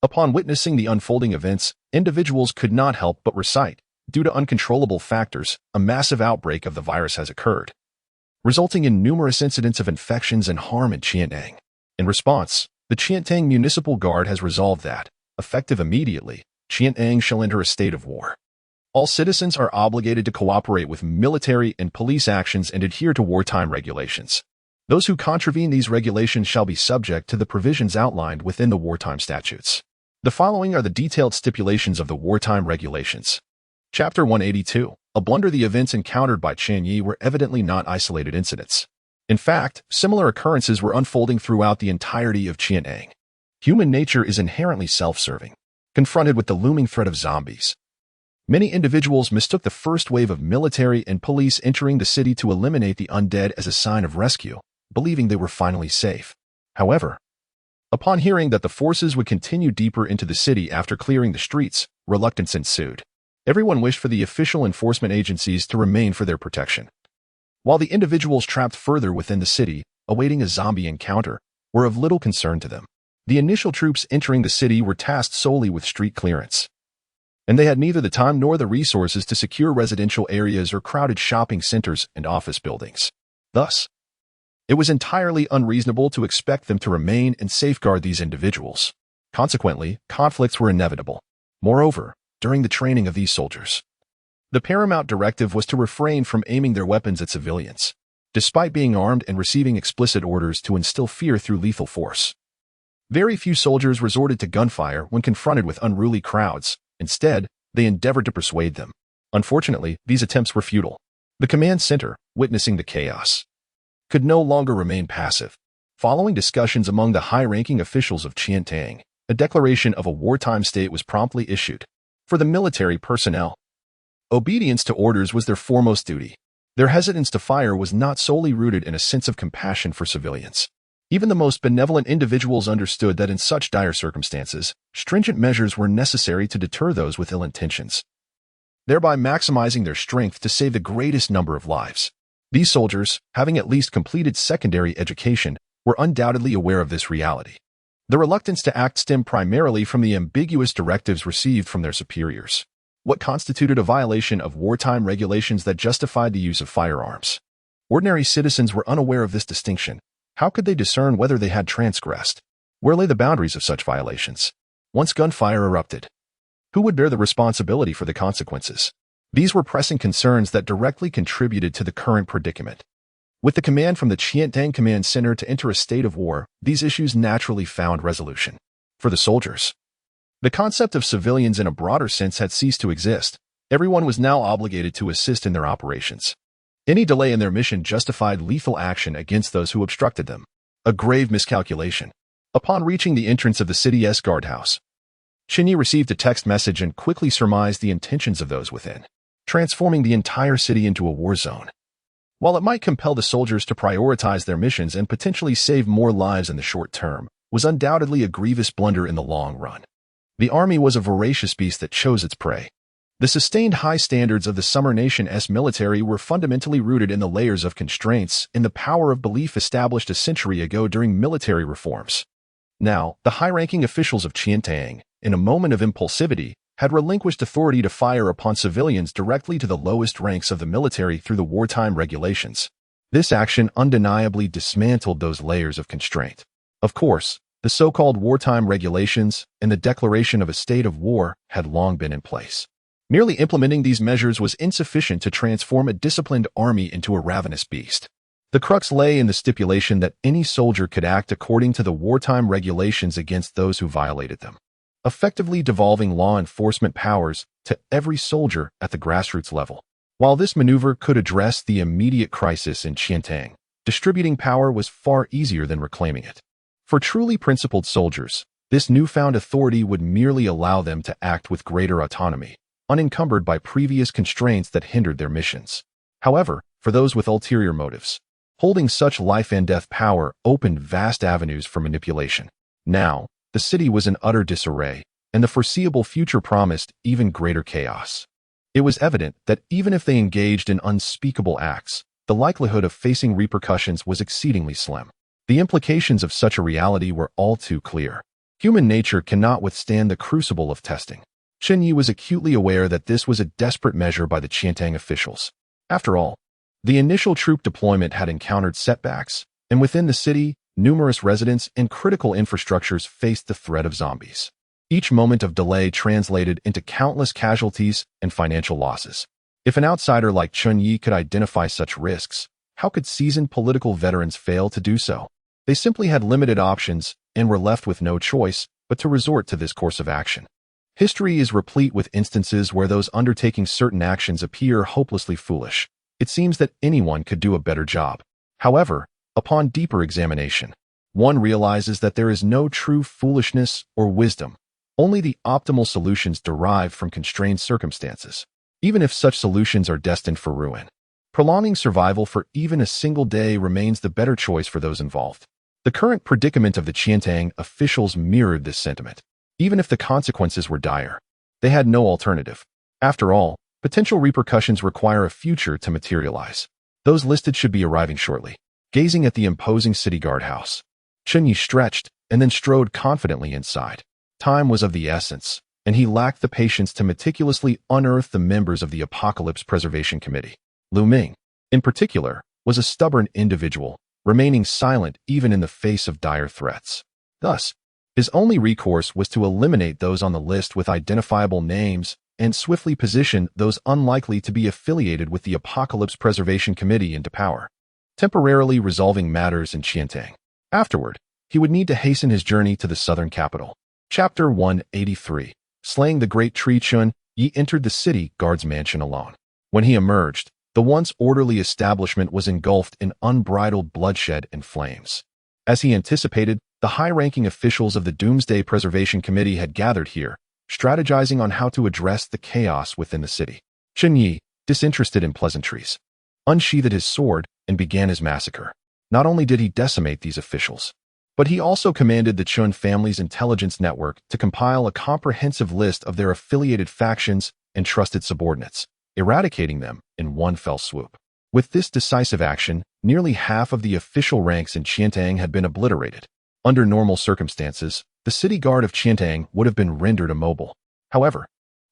Upon witnessing the unfolding events, individuals could not help but recite, due to uncontrollable factors, a massive outbreak of the virus has occurred, resulting in numerous incidents of infections and harm in Qiantang. In response, the Qiantang Municipal Guard has resolved that, effective immediately, Qiantang shall enter a state of war. All citizens are obligated to cooperate with military and police actions and adhere to wartime regulations. Those who contravene these regulations shall be subject to the provisions outlined within the wartime statutes. The following are the detailed stipulations of the wartime regulations. Chapter 182. A blunder. The events encountered by Chen Ye were evidently not isolated incidents. In fact, similar occurrences were unfolding throughout the entirety of Qiantang. Human nature is inherently self-serving. Confronted with the looming threat of zombies, many individuals mistook the first wave of military and police entering the city to eliminate the undead as a sign of rescue, believing they were finally safe. However, upon hearing that the forces would continue deeper into the city after clearing the streets, reluctance ensued. Everyone wished for the official enforcement agencies to remain for their protection, while the individuals trapped further within the city, awaiting a zombie encounter, were of little concern to them. The initial troops entering the city were tasked solely with street clearance, and they had neither the time nor the resources to secure residential areas or crowded shopping centers and office buildings. Thus, it was entirely unreasonable to expect them to remain and safeguard these individuals. Consequently, conflicts were inevitable. Moreover, during the training of these soldiers, the paramount directive was to refrain from aiming their weapons at civilians, despite being armed and receiving explicit orders to instill fear through lethal force. Very few soldiers resorted to gunfire when confronted with unruly crowds. Instead, they endeavored to persuade them. Unfortunately, these attempts were futile. The command center, witnessing the chaos, could no longer remain passive. Following discussions among the high-ranking officials of Qiantang, a declaration of a wartime state was promptly issued. For the military personnel, obedience to orders was their foremost duty. Their hesitance to fire was not solely rooted in a sense of compassion for civilians. Even the most benevolent individuals understood that in such dire circumstances, stringent measures were necessary to deter those with ill intentions, thereby maximizing their strength to save the greatest number of lives. These soldiers, having at least completed secondary education, were undoubtedly aware of this reality. The reluctance to act stemmed primarily from the ambiguous directives received from their superiors. What constituted a violation of wartime regulations that justified the use of firearms? Ordinary citizens were unaware of this distinction. How could they discern whether they had transgressed? Where lay the boundaries of such violations? Once gunfire erupted, who would bear the responsibility for the consequences? These were pressing concerns that directly contributed to the current predicament. With the command from the Qiantang Command Center to enter a state of war, these issues naturally found resolution. For the soldiers, the concept of civilians in a broader sense had ceased to exist. Everyone was now obligated to assist in their operations. Any delay in their mission justified lethal action against those who obstructed them. A grave miscalculation. Upon reaching the entrance of the city's guardhouse, Chen Ye received a text message and quickly surmised the intentions of those within, transforming the entire city into a war zone. While it might compel the soldiers to prioritize their missions and potentially save more lives in the short term, was undoubtedly a grievous blunder in the long run. The army was a voracious beast that chose its prey. The sustained high standards of the Summer Nation's military were fundamentally rooted in the layers of constraints in the power of belief established a century ago during military reforms. Now, the high-ranking officials of Qiantang, in a moment of impulsivity, had relinquished authority to fire upon civilians directly to the lowest ranks of the military through the wartime regulations. This action undeniably dismantled those layers of constraint. Of course, the so-called wartime regulations and the declaration of a state of war had long been in place. Merely implementing these measures was insufficient to transform a disciplined army into a ravenous beast. The crux lay in the stipulation that any soldier could act according to the wartime regulations against those who violated them, effectively devolving law enforcement powers to every soldier at the grassroots level. While this maneuver could address the immediate crisis in Qiantang, distributing power was far easier than reclaiming it. For truly principled soldiers, this newfound authority would merely allow them to act with greater autonomy, unencumbered by previous constraints that hindered their missions. However, for those with ulterior motives, holding such life and death power opened vast avenues for manipulation. Now, the city was in utter disarray, and the foreseeable future promised even greater chaos. It was evident that even if they engaged in unspeakable acts, the likelihood of facing repercussions was exceedingly slim. The implications of such a reality were all too clear. Human nature cannot withstand the crucible of testing. Chen Ye was acutely aware that this was a desperate measure by the Qiantang officials. After all, the initial troop deployment had encountered setbacks, and within the city, numerous residents and critical infrastructures faced the threat of zombies. Each moment of delay translated into countless casualties and financial losses. If an outsider like Chen Ye could identify such risks, how could seasoned political veterans fail to do so? They simply had limited options and were left with no choice but to resort to this course of action. History is replete with instances where those undertaking certain actions appear hopelessly foolish. It seems that anyone could do a better job. However, upon deeper examination, one realizes that there is no true foolishness or wisdom, only the optimal solutions derived from constrained circumstances, even if such solutions are destined for ruin. Prolonging survival for even a single day remains the better choice for those involved. The current predicament of the Qiantang officials mirrored this sentiment. Even if the consequences were dire, they had no alternative. After all, potential repercussions require a future to materialize. Those listed should be arriving shortly. Gazing at the imposing city guardhouse, Chen Ye stretched and then strode confidently inside. Time was of the essence, and he lacked the patience to meticulously unearth the members of the Apocalypse Preservation Committee. Lu Ming, in particular, was a stubborn individual, remaining silent even in the face of dire threats. Thus, his only recourse was to eliminate those on the list with identifiable names and swiftly position those unlikely to be affiliated with the Apocalypse Preservation Committee into power, temporarily resolving matters in Qiantang. Afterward, he would need to hasten his journey to the southern capital. Chapter 183. Slaying the Great Tree. Chen Ye entered the city guard's mansion alone. When he emerged, the once orderly establishment was engulfed in unbridled bloodshed and flames. As he anticipated, the high-ranking officials of the Doomsday Preservation Committee had gathered here, strategizing on how to address the chaos within the city. Chen Ye, disinterested in pleasantries, unsheathed his sword and began his massacre. Not only did he decimate these officials, but he also commanded the Chen family's intelligence network to compile a comprehensive list of their affiliated factions and trusted subordinates, eradicating them in one fell swoop. With this decisive action, nearly half of the official ranks in Qiantang had been obliterated. Under normal circumstances, the city guard of Qiantang would have been rendered immobile. However,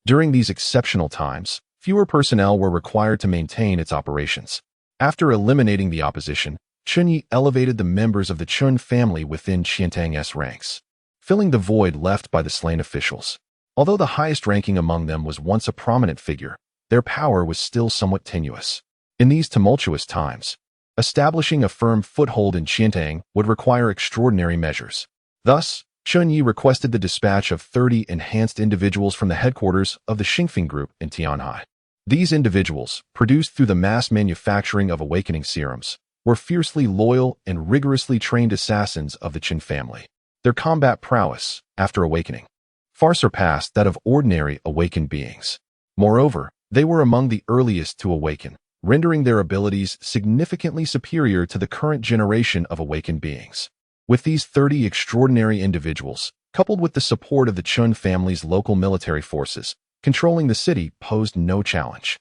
during these exceptional times, fewer personnel were required to maintain its operations. After eliminating the opposition, Chen Ye elevated the members of the Chen family within Qiantang's ranks, filling the void left by the slain officials. Although the highest ranking among them was once a prominent figure, their power was still somewhat tenuous. In these tumultuous times, establishing a firm foothold in Qiantang would require extraordinary measures. Thus, Chen Ye requested the dispatch of 30 enhanced individuals from the headquarters of the Xingfeng Group in Tianhai. These individuals, produced through the mass manufacturing of awakening serums, were fiercely loyal and rigorously trained assassins of the Chen family. Their combat prowess, after awakening, far surpassed that of ordinary awakened beings. Moreover, they were among the earliest to awaken, rendering their abilities significantly superior to the current generation of awakened beings. With these 30 extraordinary individuals, coupled with the support of the Chen family's local military forces, controlling the city posed no challenge.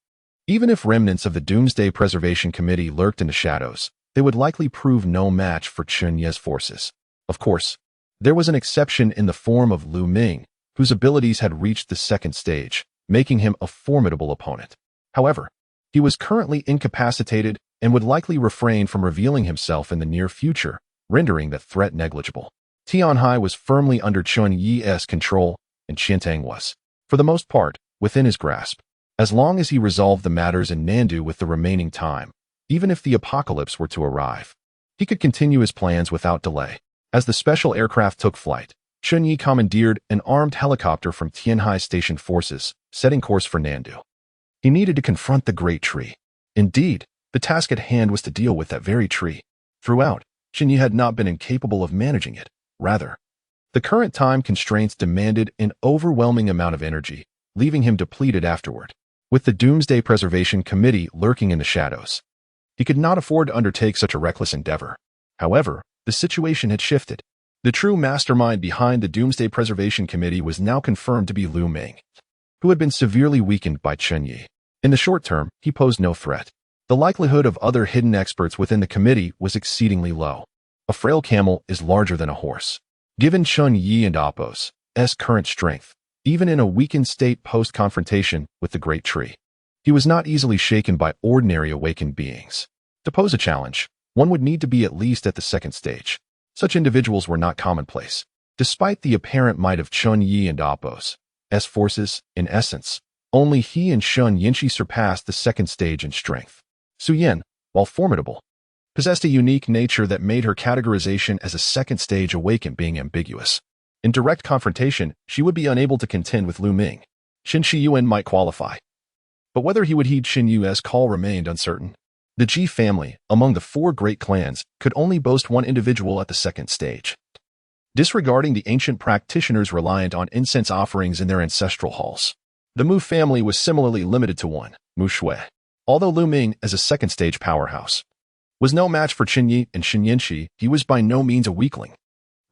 Even if remnants of the Doomsday Preservation Committee lurked in the shadows, they would likely prove no match for Chen Ye's forces. Of course, there was an exception in the form of Lu Ming, whose abilities had reached the second stage, making him a formidable opponent. However, he was currently incapacitated and would likely refrain from revealing himself in the near future, rendering the threat negligible. Tianhai was firmly under Chen Ye's control, and Qiantang was, for the most part, within his grasp. As long as he resolved the matters in Nandu with the remaining time, even if the apocalypse were to arrive, he could continue his plans without delay. As the special aircraft took flight, Chen Ye commandeered an armed helicopter from Tianhai Station forces, setting course for Nandu. He needed to confront the Great Tree. Indeed, the task at hand was to deal with that very tree. Throughout, Chen Ye had not been incapable of managing it. Rather, the current time constraints demanded an overwhelming amount of energy, leaving him depleted afterward. With the Doomsday Preservation Committee lurking in the shadows, he could not afford to undertake such a reckless endeavor. However, the situation had shifted. The true mastermind behind the Doomsday Preservation Committee was now confirmed to be Lu Ming, who had been severely weakened by Chen Ye. In the short term, he posed no threat. The likelihood of other hidden experts within the committee was exceedingly low. A frail camel is larger than a horse. Given Chen Ye and Appo's current strength, even in a weakened state post-confrontation with the Great Tree, he was not easily shaken by ordinary awakened beings. To pose a challenge, one would need to be at least at the second stage. Such individuals were not commonplace. Despite the apparent might of Chen Ye and Appo's forces, in essence, only he and Shen Yinshi surpassed the second stage in strength. Su Yan, while formidable, possessed a unique nature that made her categorization as a second-stage awakened being ambiguous. In direct confrontation, she would be unable to contend with Lu Ming. Qin Shiyuan might qualify, but whether he would heed Qin Yu's call remained uncertain. The Ji family, among the four great clans, could only boast one individual at the second stage. Disregarding the ancient practitioners reliant on incense offerings in their ancestral halls, the Mu family was similarly limited to one, Mu Shui. Although Lu Ming, as a second-stage powerhouse, was no match for Chen Ye and Shen Yinshi, he was by no means a weakling.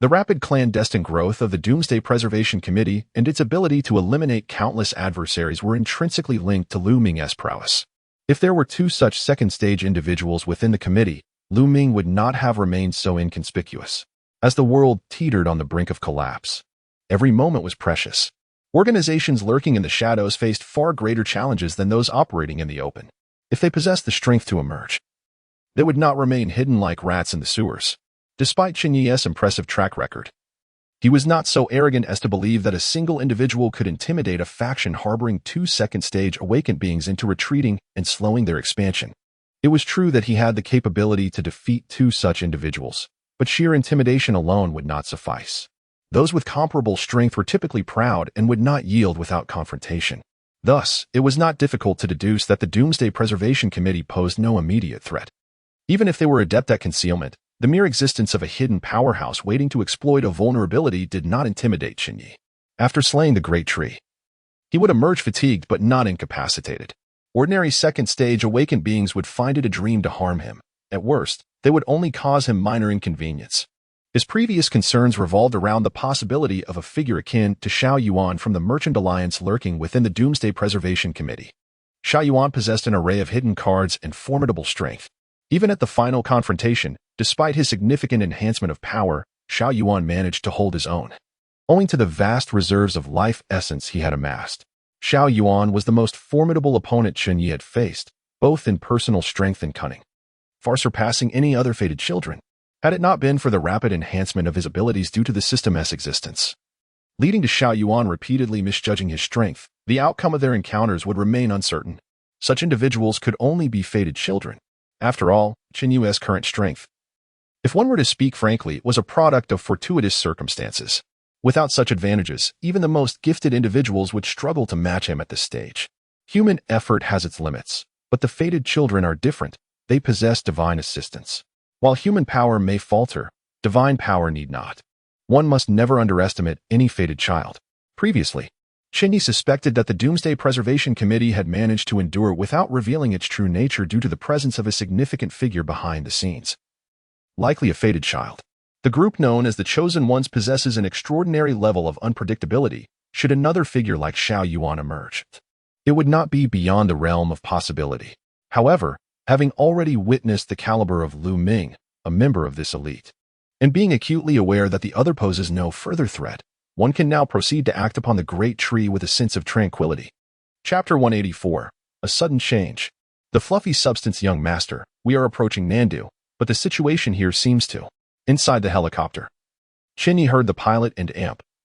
The rapid clandestine growth of the Doomsday Preservation Committee and its ability to eliminate countless adversaries were intrinsically linked to Lu Ming's prowess. If there were two such second-stage individuals within the committee, Lu Ming would not have remained so inconspicuous. As the world teetered on the brink of collapse, every moment was precious. Organizations lurking in the shadows faced far greater challenges than those operating in the open. If they possessed the strength to emerge, they would not remain hidden like rats in the sewers. Despite Chen Ye's impressive track record, he was not so arrogant as to believe that a single individual could intimidate a faction harboring two second-stage awakened beings into retreating and slowing their expansion. It was true that he had the capability to defeat two such individuals, but sheer intimidation alone would not suffice. Those with comparable strength were typically proud and would not yield without confrontation. Thus, it was not difficult to deduce that the Doomsday Preservation Committee posed no immediate threat. Even if they were adept at concealment, the mere existence of a hidden powerhouse waiting to exploit a vulnerability did not intimidate Chen Ye. After slaying the Great Tree, he would emerge fatigued but not incapacitated. Ordinary second-stage awakened beings would find it a dream to harm him. At worst, they would only cause him minor inconvenience. His previous concerns revolved around the possibility of a figure akin to Xiao Yuan from the Merchant Alliance lurking within the Doomsday Preservation Committee. Xiao Yuan possessed an array of hidden cards and formidable strength. Even at the final confrontation, despite his significant enhancement of power, Xiao Yuan managed to hold his own. Owing to the vast reserves of life essence he had amassed, Xiao Yuan was the most formidable opponent Chen Ye had faced, both in personal strength and cunning, far surpassing any other fated children. Had it not been for the rapid enhancement of his abilities due to the system's existence, leading to Xiao Yuan repeatedly misjudging his strength, the outcome of their encounters would remain uncertain. Such individuals could only be fated children. After all, Chen Yu's current strength, if one were to speak frankly, was a product of fortuitous circumstances. Without such advantages, even the most gifted individuals would struggle to match him at this stage. Human effort has its limits, but the fated children are different. They possess divine assistance. While human power may falter, divine power need not. One must never underestimate any fated child. Previously, Chen Ye suspected that the Doomsday Preservation Committee had managed to endure without revealing its true nature due to the presence of a significant figure behind the scenes. Likely a fated child. The group known as the Chosen Ones possesses an extraordinary level of unpredictability should another figure like Xiao Yuan emerge. It would not be beyond the realm of possibility. However, having already witnessed the caliber of Lu Ming, a member of this elite, and being acutely aware that the other poses no further threat, one can now proceed to act upon the great tree with a sense of tranquility. Chapter 184. A Sudden Change. The fluffy substance, young master. We are approaching Nandu, but the situation here seems to. Inside the helicopter. Chen Ye heard the pilot and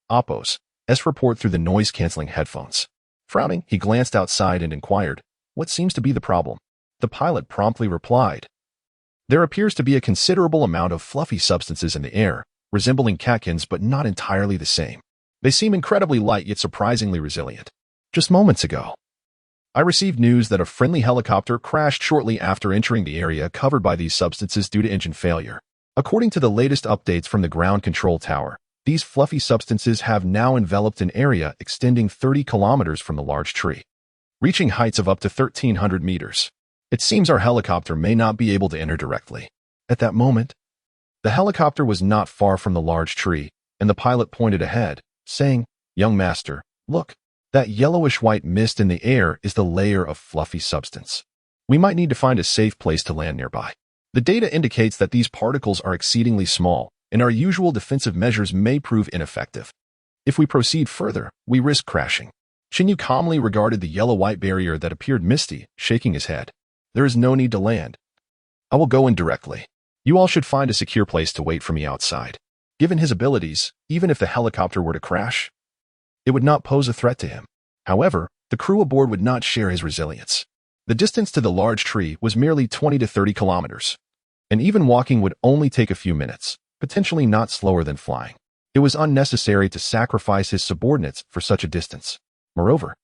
Oppo's report through the noise-canceling headphones. Frowning, he glanced outside and inquired, "What seems to be the problem?" The pilot promptly replied, "There appears to be a considerable amount of fluffy substances in the air, resembling catkins but not entirely the same. They seem incredibly light yet surprisingly resilient. Just moments ago, I received news that a friendly helicopter crashed shortly after entering the area covered by these substances due to engine failure. According to the latest updates from the ground control tower, these fluffy substances have now enveloped an area extending 30 kilometers from the large tree, reaching heights of up to 1,300 meters. It seems our helicopter may not be able to enter directly." At that moment, the helicopter was not far from the large tree, and the pilot pointed ahead, saying, "Young master, look. That yellowish-white mist in the air is the layer of fluffy substance. We might need to find a safe place to land nearby. The data indicates that these particles are exceedingly small, and our usual defensive measures may prove ineffective. If we proceed further, we risk crashing." Chen Ye calmly regarded the yellow-white barrier that appeared misty, shaking his head. "There is no need to land. I will go in directly. You all should find a secure place to wait for me outside." Given his abilities, even if the helicopter were to crash, it would not pose a threat to him. However, the crew aboard would not share his resilience. The distance to the large tree was merely 20 to 30 kilometers, and even walking would only take a few minutes, potentially not slower than flying. It was unnecessary to sacrifice his subordinates for such a distance. Moreover,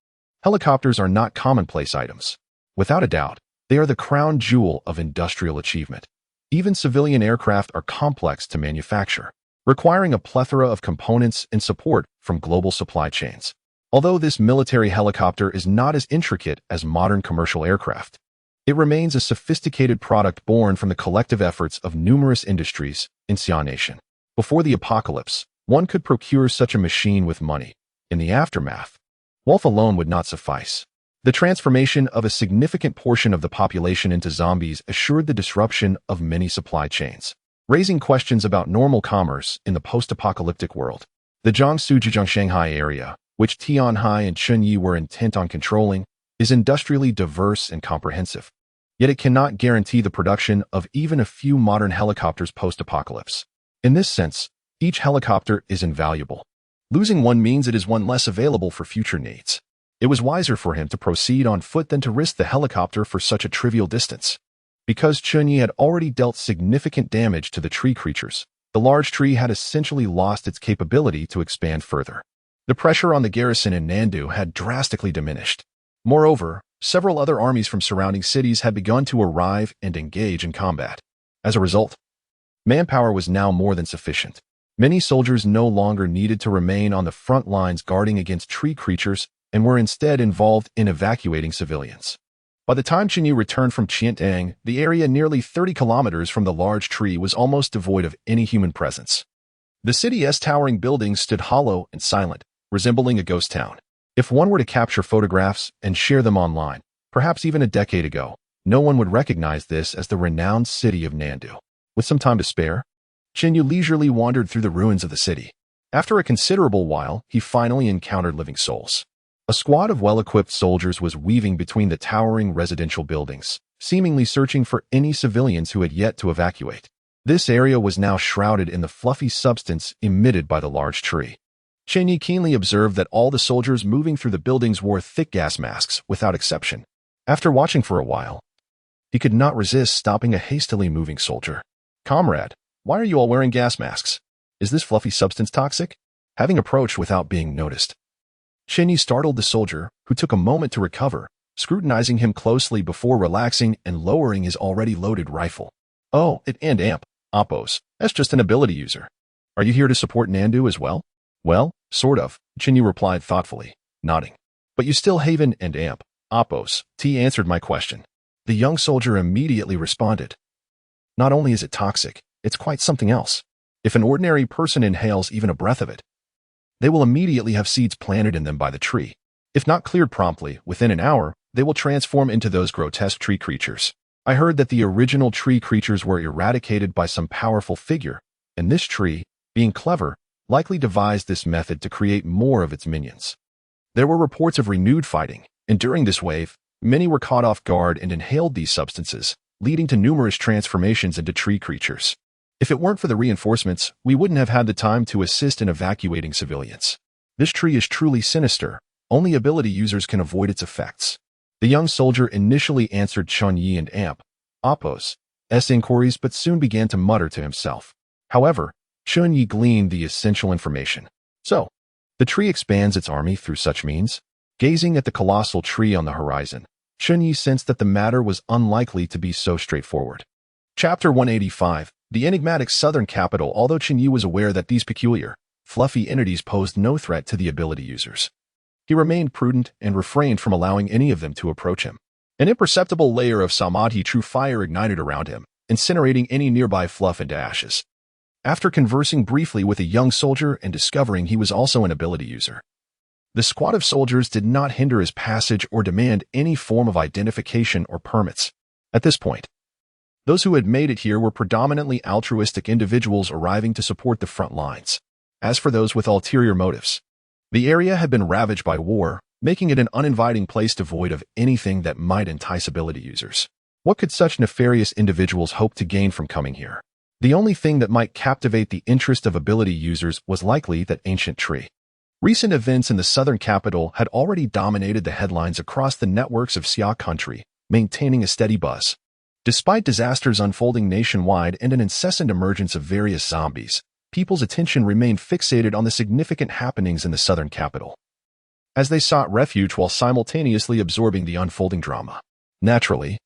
helicopters are not commonplace items. Without a doubt, they are the crown jewel of industrial achievement. Even civilian aircraft are complex to manufacture, requiring a plethora of components and support from global supply chains. Although this military helicopter is not as intricate as modern commercial aircraft, it remains a sophisticated product born from the collective efforts of numerous industries in Xia Nation. Before the apocalypse, one could procure such a machine with money. In the aftermath, wealth alone would not suffice. The transformation of a significant portion of the population into zombies assured the disruption of many supply chains, raising questions about normal commerce in the post-apocalyptic world. The Jiangsu-Zhejiang Shanghai area, which Tianhai and Chen Ye were intent on controlling, is industrially diverse and comprehensive. Yet it cannot guarantee the production of even a few modern helicopters post-apocalypse. In this sense, each helicopter is invaluable. Losing one means it is one less available for future needs. It was wiser for him to proceed on foot than to risk the helicopter for such a trivial distance. Because Chen Ye had already dealt significant damage to the tree creatures, the large tree had essentially lost its capability to expand further. The pressure on the garrison in Nandu had drastically diminished. Moreover, several other armies from surrounding cities had begun to arrive and engage in combat. As a result, manpower was now more than sufficient. Many soldiers no longer needed to remain on the front lines guarding against tree creatures and were instead involved in evacuating civilians. By the time Chen Ye returned from Qiantang, the area nearly 30 kilometers from the large tree was almost devoid of any human presence. The city's towering buildings stood hollow and silent, resembling a ghost town. If one were to capture photographs and share them online, perhaps even a decade ago, no one would recognize this as the renowned city of Nandu. With some time to spare, Chen Ye leisurely wandered through the ruins of the city. After a considerable while, he finally encountered living souls. A squad of well-equipped soldiers was weaving between the towering residential buildings, seemingly searching for any civilians who had yet to evacuate. This area was now shrouded in the fluffy substance emitted by the large tree. Chen Ye keenly observed that all the soldiers moving through the buildings wore thick gas masks, without exception. After watching for a while, he could not resist stopping a hastily moving soldier. "Comrade, why are you all wearing gas masks? Is this fluffy substance toxic?" Having approached without being noticed, Chen Ye startled the soldier, who took a moment to recover, scrutinizing him closely before relaxing and lowering his already loaded rifle. "Oh, Oppos, that's just an ability user. Are you here to support Nandu as well?" "Well, sort of," Chen Ye replied thoughtfully, nodding. "But you still Haven and Oppos." T answered my question. The young soldier immediately responded. "Not only is it toxic, it's quite something else. If an ordinary person inhales even a breath of it, they will immediately have seeds planted in them by the tree. If not cleared promptly, within an hour, they will transform into those grotesque tree creatures. I heard that the original tree creatures were eradicated by some powerful figure, and this tree, being clever, likely devised this method to create more of its minions. There were reports of renewed fighting, and during this wave, many were caught off guard and inhaled these substances, leading to numerous transformations into tree creatures. If it weren't for the reinforcements, we wouldn't have had the time to assist in evacuating civilians. This tree is truly sinister. Only ability users can avoid its effects. The young soldier initially answered Chen Ye and Appo's inquiries, but soon began to mutter to himself. However, Chen Ye gleaned the essential information. So, the tree expands its army through such means. Gazing at the colossal tree on the horizon, Chen Ye sensed that the matter was unlikely to be so straightforward. Chapter 185, The Enigmatic Southern Capital. Although Chen Ye was aware that these peculiar, fluffy entities posed no threat to the ability users, he remained prudent and refrained from allowing any of them to approach him. An imperceptible layer of samadhi true fire ignited around him, incinerating any nearby fluff into ashes. After conversing briefly with a young soldier and discovering he was also an ability user, the squad of soldiers did not hinder his passage or demand any form of identification or permits. At this point, those who had made it here were predominantly altruistic individuals arriving to support the front lines. As for those with ulterior motives, the area had been ravaged by war, making it an uninviting place devoid of anything that might entice ability users. What could such nefarious individuals hope to gain from coming here? The only thing that might captivate the interest of ability users was likely that ancient tree. Recent events in the southern capital had already dominated the headlines across the networks of Xia country, maintaining a steady buzz. Despite disasters unfolding nationwide and an incessant emergence of various zombies, people's attention remained fixated on the significant happenings in the southern capital, as they sought refuge while simultaneously absorbing the unfolding drama. Naturally,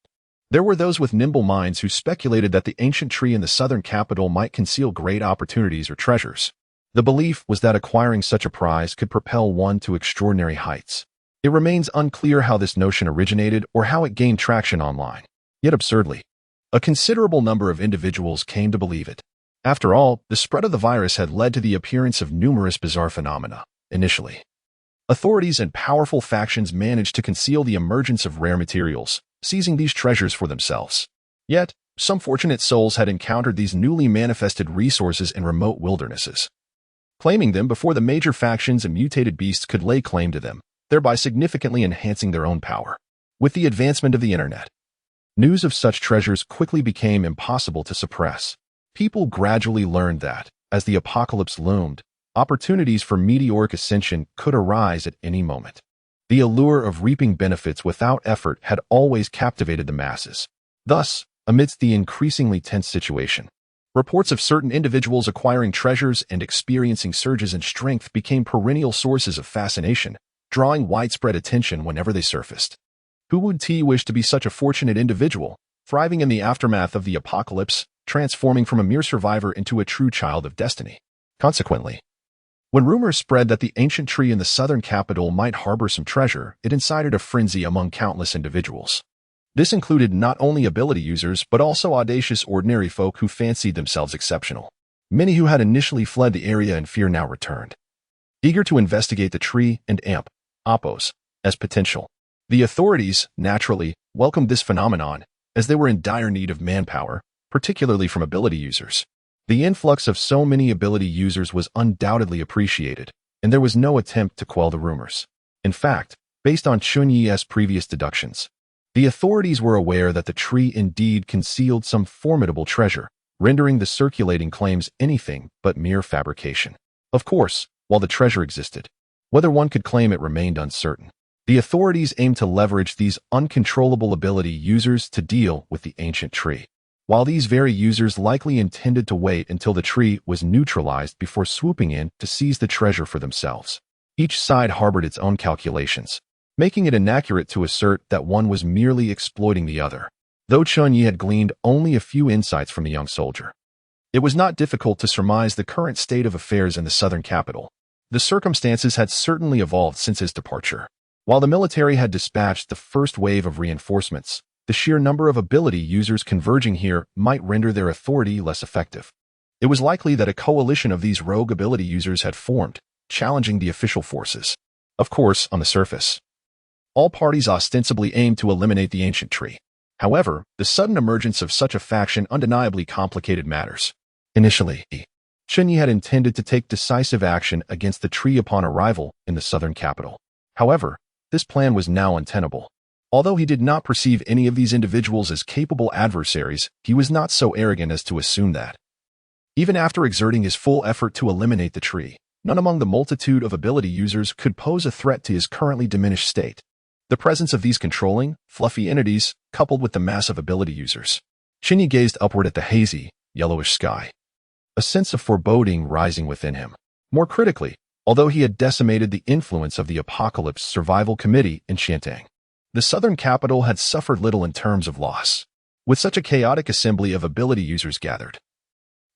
there were those with nimble minds who speculated that the ancient tree in the southern capital might conceal great opportunities or treasures. The belief was that acquiring such a prize could propel one to extraordinary heights. It remains unclear how this notion originated or how it gained traction online. Yet absurdly, a considerable number of individuals came to believe it. After all, the spread of the virus had led to the appearance of numerous bizarre phenomena. Initially, authorities and powerful factions managed to conceal the emergence of rare materials, seizing these treasures for themselves. Yet, some fortunate souls had encountered these newly manifested resources in remote wildernesses, claiming them before the major factions and mutated beasts could lay claim to them, thereby significantly enhancing their own power. With the advancement of the internet, news of such treasures quickly became impossible to suppress. People gradually learned that, as the apocalypse loomed, opportunities for meteoric ascension could arise at any moment. The allure of reaping benefits without effort had always captivated the masses. Thus, amidst the increasingly tense situation, reports of certain individuals acquiring treasures and experiencing surges in strength became perennial sources of fascination, drawing widespread attention whenever they surfaced. Who would wish to be such a fortunate individual, thriving in the aftermath of the apocalypse, transforming from a mere survivor into a true child of destiny? Consequently, when rumors spread that the ancient tree in the southern capital might harbor some treasure, it incited a frenzy among countless individuals. This included not only ability users but also audacious ordinary folk who fancied themselves exceptional. Many who had initially fled the area in fear now returned, eager to investigate the tree and Appo's as potential. The authorities, naturally, welcomed this phenomenon, as they were in dire need of manpower, particularly from ability users. The influx of so many ability users was undoubtedly appreciated, and there was no attempt to quell the rumors. In fact, based on Chen Ye's previous deductions, the authorities were aware that the tree indeed concealed some formidable treasure, rendering the circulating claims anything but mere fabrication. Of course, while the treasure existed, whether one could claim it remained uncertain. The authorities aimed to leverage these uncontrollable ability users to deal with the ancient tree, while these very users likely intended to wait until the tree was neutralized before swooping in to seize the treasure for themselves. Each side harbored its own calculations, making it inaccurate to assert that one was merely exploiting the other. Though Chen Ye had gleaned only a few insights from the young soldier, it was not difficult to surmise the current state of affairs in the southern capital. The circumstances had certainly evolved since his departure. While the military had dispatched the first wave of reinforcements, the sheer number of ability users converging here might render their authority less effective. It was likely that a coalition of these rogue ability users had formed, challenging the official forces. Of course, on the surface, all parties ostensibly aimed to eliminate the ancient tree. However, the sudden emergence of such a faction undeniably complicated matters. Initially, Chen Ye had intended to take decisive action against the tree upon arrival in the southern capital. However, this plan was now untenable. Although he did not perceive any of these individuals as capable adversaries, he was not so arrogant as to assume that. Even after exerting his full effort to eliminate the tree, none among the multitude of ability users could pose a threat to his currently diminished state. The presence of these controlling, fluffy entities, coupled with the mass of ability users. Chen Ye gazed upward at the hazy, yellowish sky, a sense of foreboding rising within him. More critically, although he had decimated the influence of the Apocalypse Survival Committee in Xiantang, the southern capital had suffered little in terms of loss. With such a chaotic assembly of ability users gathered,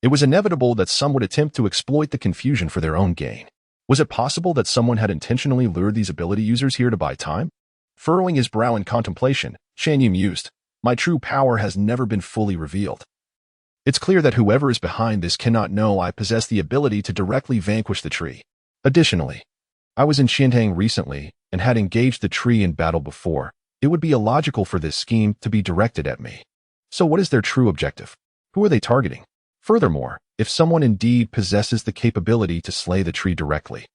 it was inevitable that some would attempt to exploit the confusion for their own gain. Was it possible that someone had intentionally lured these ability users here to buy time? Furrowing his brow in contemplation, Chen Ye mused, "My true power has never been fully revealed. It's clear that whoever is behind this cannot know I possess the ability to directly vanquish the tree. Additionally, I was in Xiantang recently and had engaged the tree in battle before. It would be illogical for this scheme to be directed at me. So what is their true objective? Who are they targeting? Furthermore, if someone indeed possesses the capability to slay the tree directly,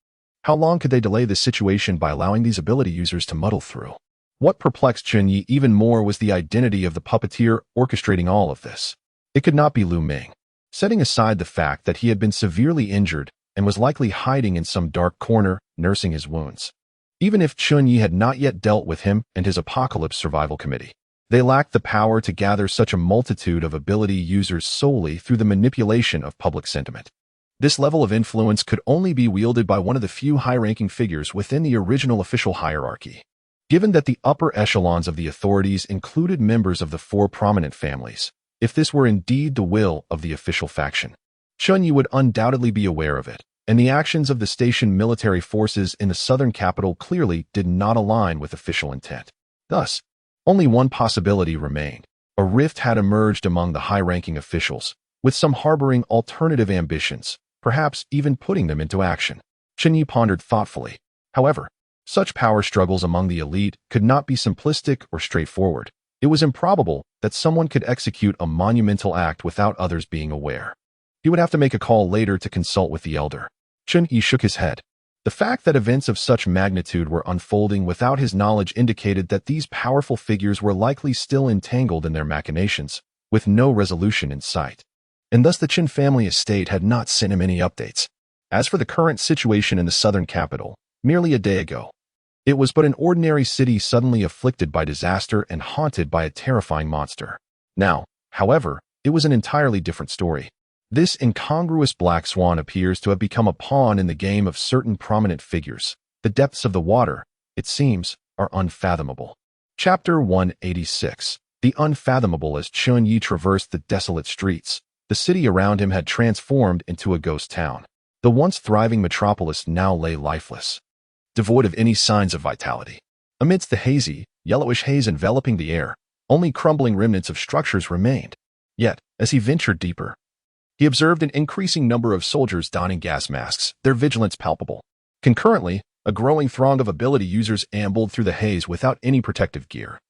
how long could they delay this situation by allowing these ability users to muddle through?" What perplexed Chen Ye even more was the identity of the puppeteer orchestrating all of this. It could not be Lu Ming. Setting aside the fact that he had been severely injured and was likely hiding in some dark corner, nursing his wounds. Even if Chen Ye had not yet dealt with him and his Apocalypse Survival Committee, they lacked the power to gather such a multitude of ability users solely through the manipulation of public sentiment. This level of influence could only be wielded by one of the few high-ranking figures within the original official hierarchy. Given that the upper echelons of the authorities included members of the four prominent families, if this were indeed the will of the official faction, Chen Ye would undoubtedly be aware of it, and the actions of the stationed military forces in the southern capital clearly did not align with official intent. Thus, only one possibility remained. A rift had emerged among the high-ranking officials, with some harboring alternative ambitions, perhaps even putting them into action. Chen Ye pondered thoughtfully. However, such power struggles among the elite could not be simplistic or straightforward. It was improbable that someone could execute a monumental act without others being aware. He would have to make a call later to consult with the elder. Chen Ye shook his head. The fact that events of such magnitude were unfolding without his knowledge indicated that these powerful figures were likely still entangled in their machinations, with no resolution in sight. And thus the Chen family estate had not sent him any updates. As for the current situation in the southern capital, merely a day ago, it was but an ordinary city suddenly afflicted by disaster and haunted by a terrifying monster. Now, however, it was an entirely different story. This incongruous black swan appears to have become a pawn in the game of certain prominent figures. The depths of the water, it seems, are unfathomable. Chapter 186. The Unfathomable. As Chen Ye traversed the desolate streets, the city around him had transformed into a ghost town. The once thriving metropolis now lay lifeless, devoid of any signs of vitality. Amidst the hazy, yellowish haze enveloping the air, only crumbling remnants of structures remained. Yet, as he ventured deeper, he observed an increasing number of soldiers donning gas masks, their vigilance palpable. Concurrently, a growing throng of ability users ambled through the haze without any protective gear,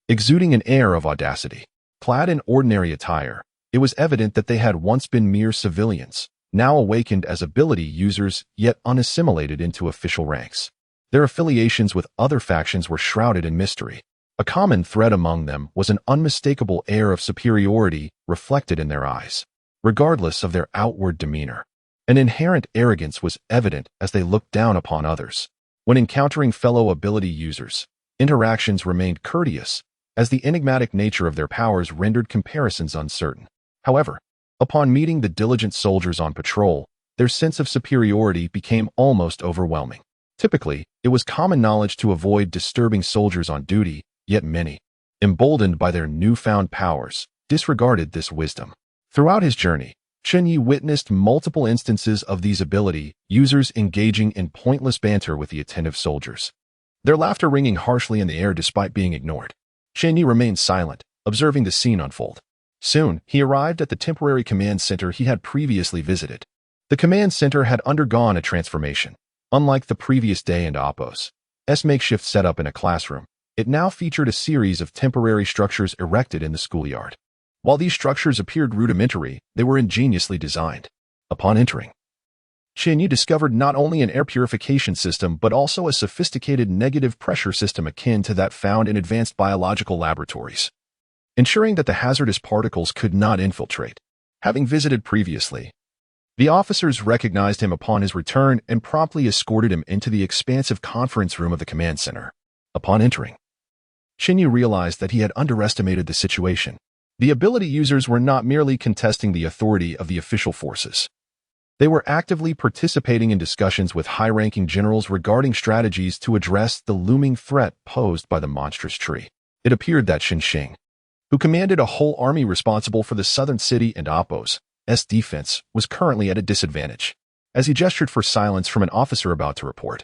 exuding an air of audacity. Clad in ordinary attire, it was evident that they had once been mere civilians, now awakened as ability users yet unassimilated into official ranks. Their affiliations with other factions were shrouded in mystery. A common thread among them was an unmistakable air of superiority reflected in their eyes, regardless of their outward demeanor. An inherent arrogance was evident as they looked down upon others. When encountering fellow ability users, interactions remained courteous, as the enigmatic nature of their powers rendered comparisons uncertain. However, upon meeting the diligent soldiers on patrol, their sense of superiority became almost overwhelming. Typically, it was common knowledge to avoid disturbing soldiers on duty, yet many, emboldened by their newfound powers, disregarded this wisdom. Throughout his journey, Chen Ye witnessed multiple instances of these ability users engaging in pointless banter with the attentive soldiers, their laughter ringing harshly in the air despite being ignored. Chen Ye remained silent, observing the scene unfold. Soon, he arrived at the temporary command center he had previously visited. The command center had undergone a transformation. Unlike the previous day in Appo's makeshift setup in a classroom, it now featured a series of temporary structures erected in the schoolyard. While these structures appeared rudimentary, they were ingeniously designed. Upon entering, Chen Ye discovered not only an air purification system but also a sophisticated negative pressure system akin to that found in advanced biological laboratories, ensuring that the hazardous particles could not infiltrate. Having visited previously, the officers recognized him upon his return and promptly escorted him into the expansive conference room of the command center. Upon entering, Chen Ye realized that he had underestimated the situation. The ability users were not merely contesting the authority of the official forces. They were actively participating in discussions with high-ranking generals regarding strategies to address the looming threat posed by the monstrous tree. It appeared that Chen Xing, who commanded a whole army responsible for the southern city and Appo's defense, was currently at a disadvantage. As he gestured for silence from an officer about to report,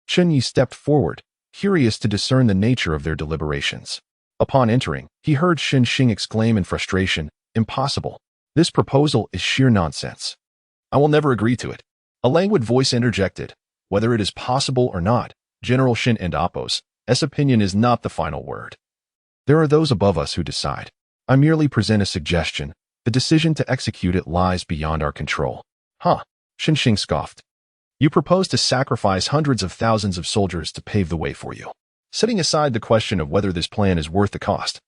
Chen Ye stepped forward, curious to discern the nature of their deliberations. Upon entering, he heard Chen Xing exclaim in frustration, "Impossible. This proposal is sheer nonsense. I will never agree to it." A languid voice interjected, "Whether it is possible or not, General Shin and Appo's opinion is not the final word. There are those above us who decide. I merely present a suggestion. The decision to execute it lies beyond our control." "Huh," Chen Xing scoffed. "You propose to sacrifice hundreds of thousands of soldiers to pave the way for you, setting aside the question of whether this plan is worth the cost.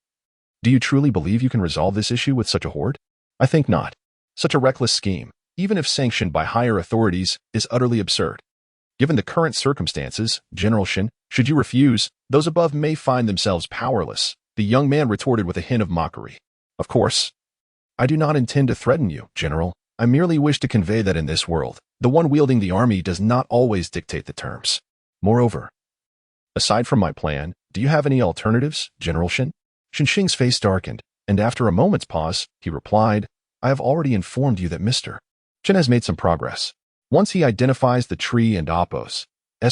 Do you truly believe you can resolve this issue with such a horde? I think not. Such a reckless scheme, even if sanctioned by higher authorities, is utterly absurd. Given the current circumstances, General Shin, should you refuse, those above may find themselves powerless," the young man retorted with a hint of mockery. "Of course, I do not intend to threaten you, General. I merely wish to convey that in this world, the one wielding the army does not always dictate the terms. Moreover, aside from my plan, do you have any alternatives, General Shin?" Chen Xing's face darkened, and after a moment's pause, he replied, "I have already informed you that Mr. Chen has made some progress. Once he identifies the tree and Appo's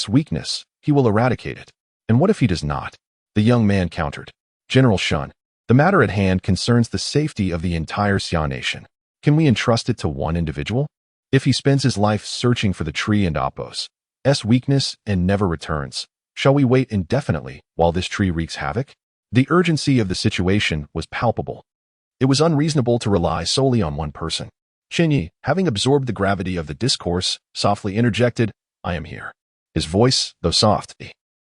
weakness, he will eradicate it. And what if he does not?" The young man countered. "General Shun, the matter at hand concerns the safety of the entire Xia nation. Can we entrust it to one individual? If he spends his life searching for the tree and Appo's weakness and never returns, shall we wait indefinitely while this tree wreaks havoc?" The urgency of the situation was palpable. It was unreasonable to rely solely on one person. Chen Ye, having absorbed the gravity of the discourse, softly interjected, "I am here." His voice, though soft,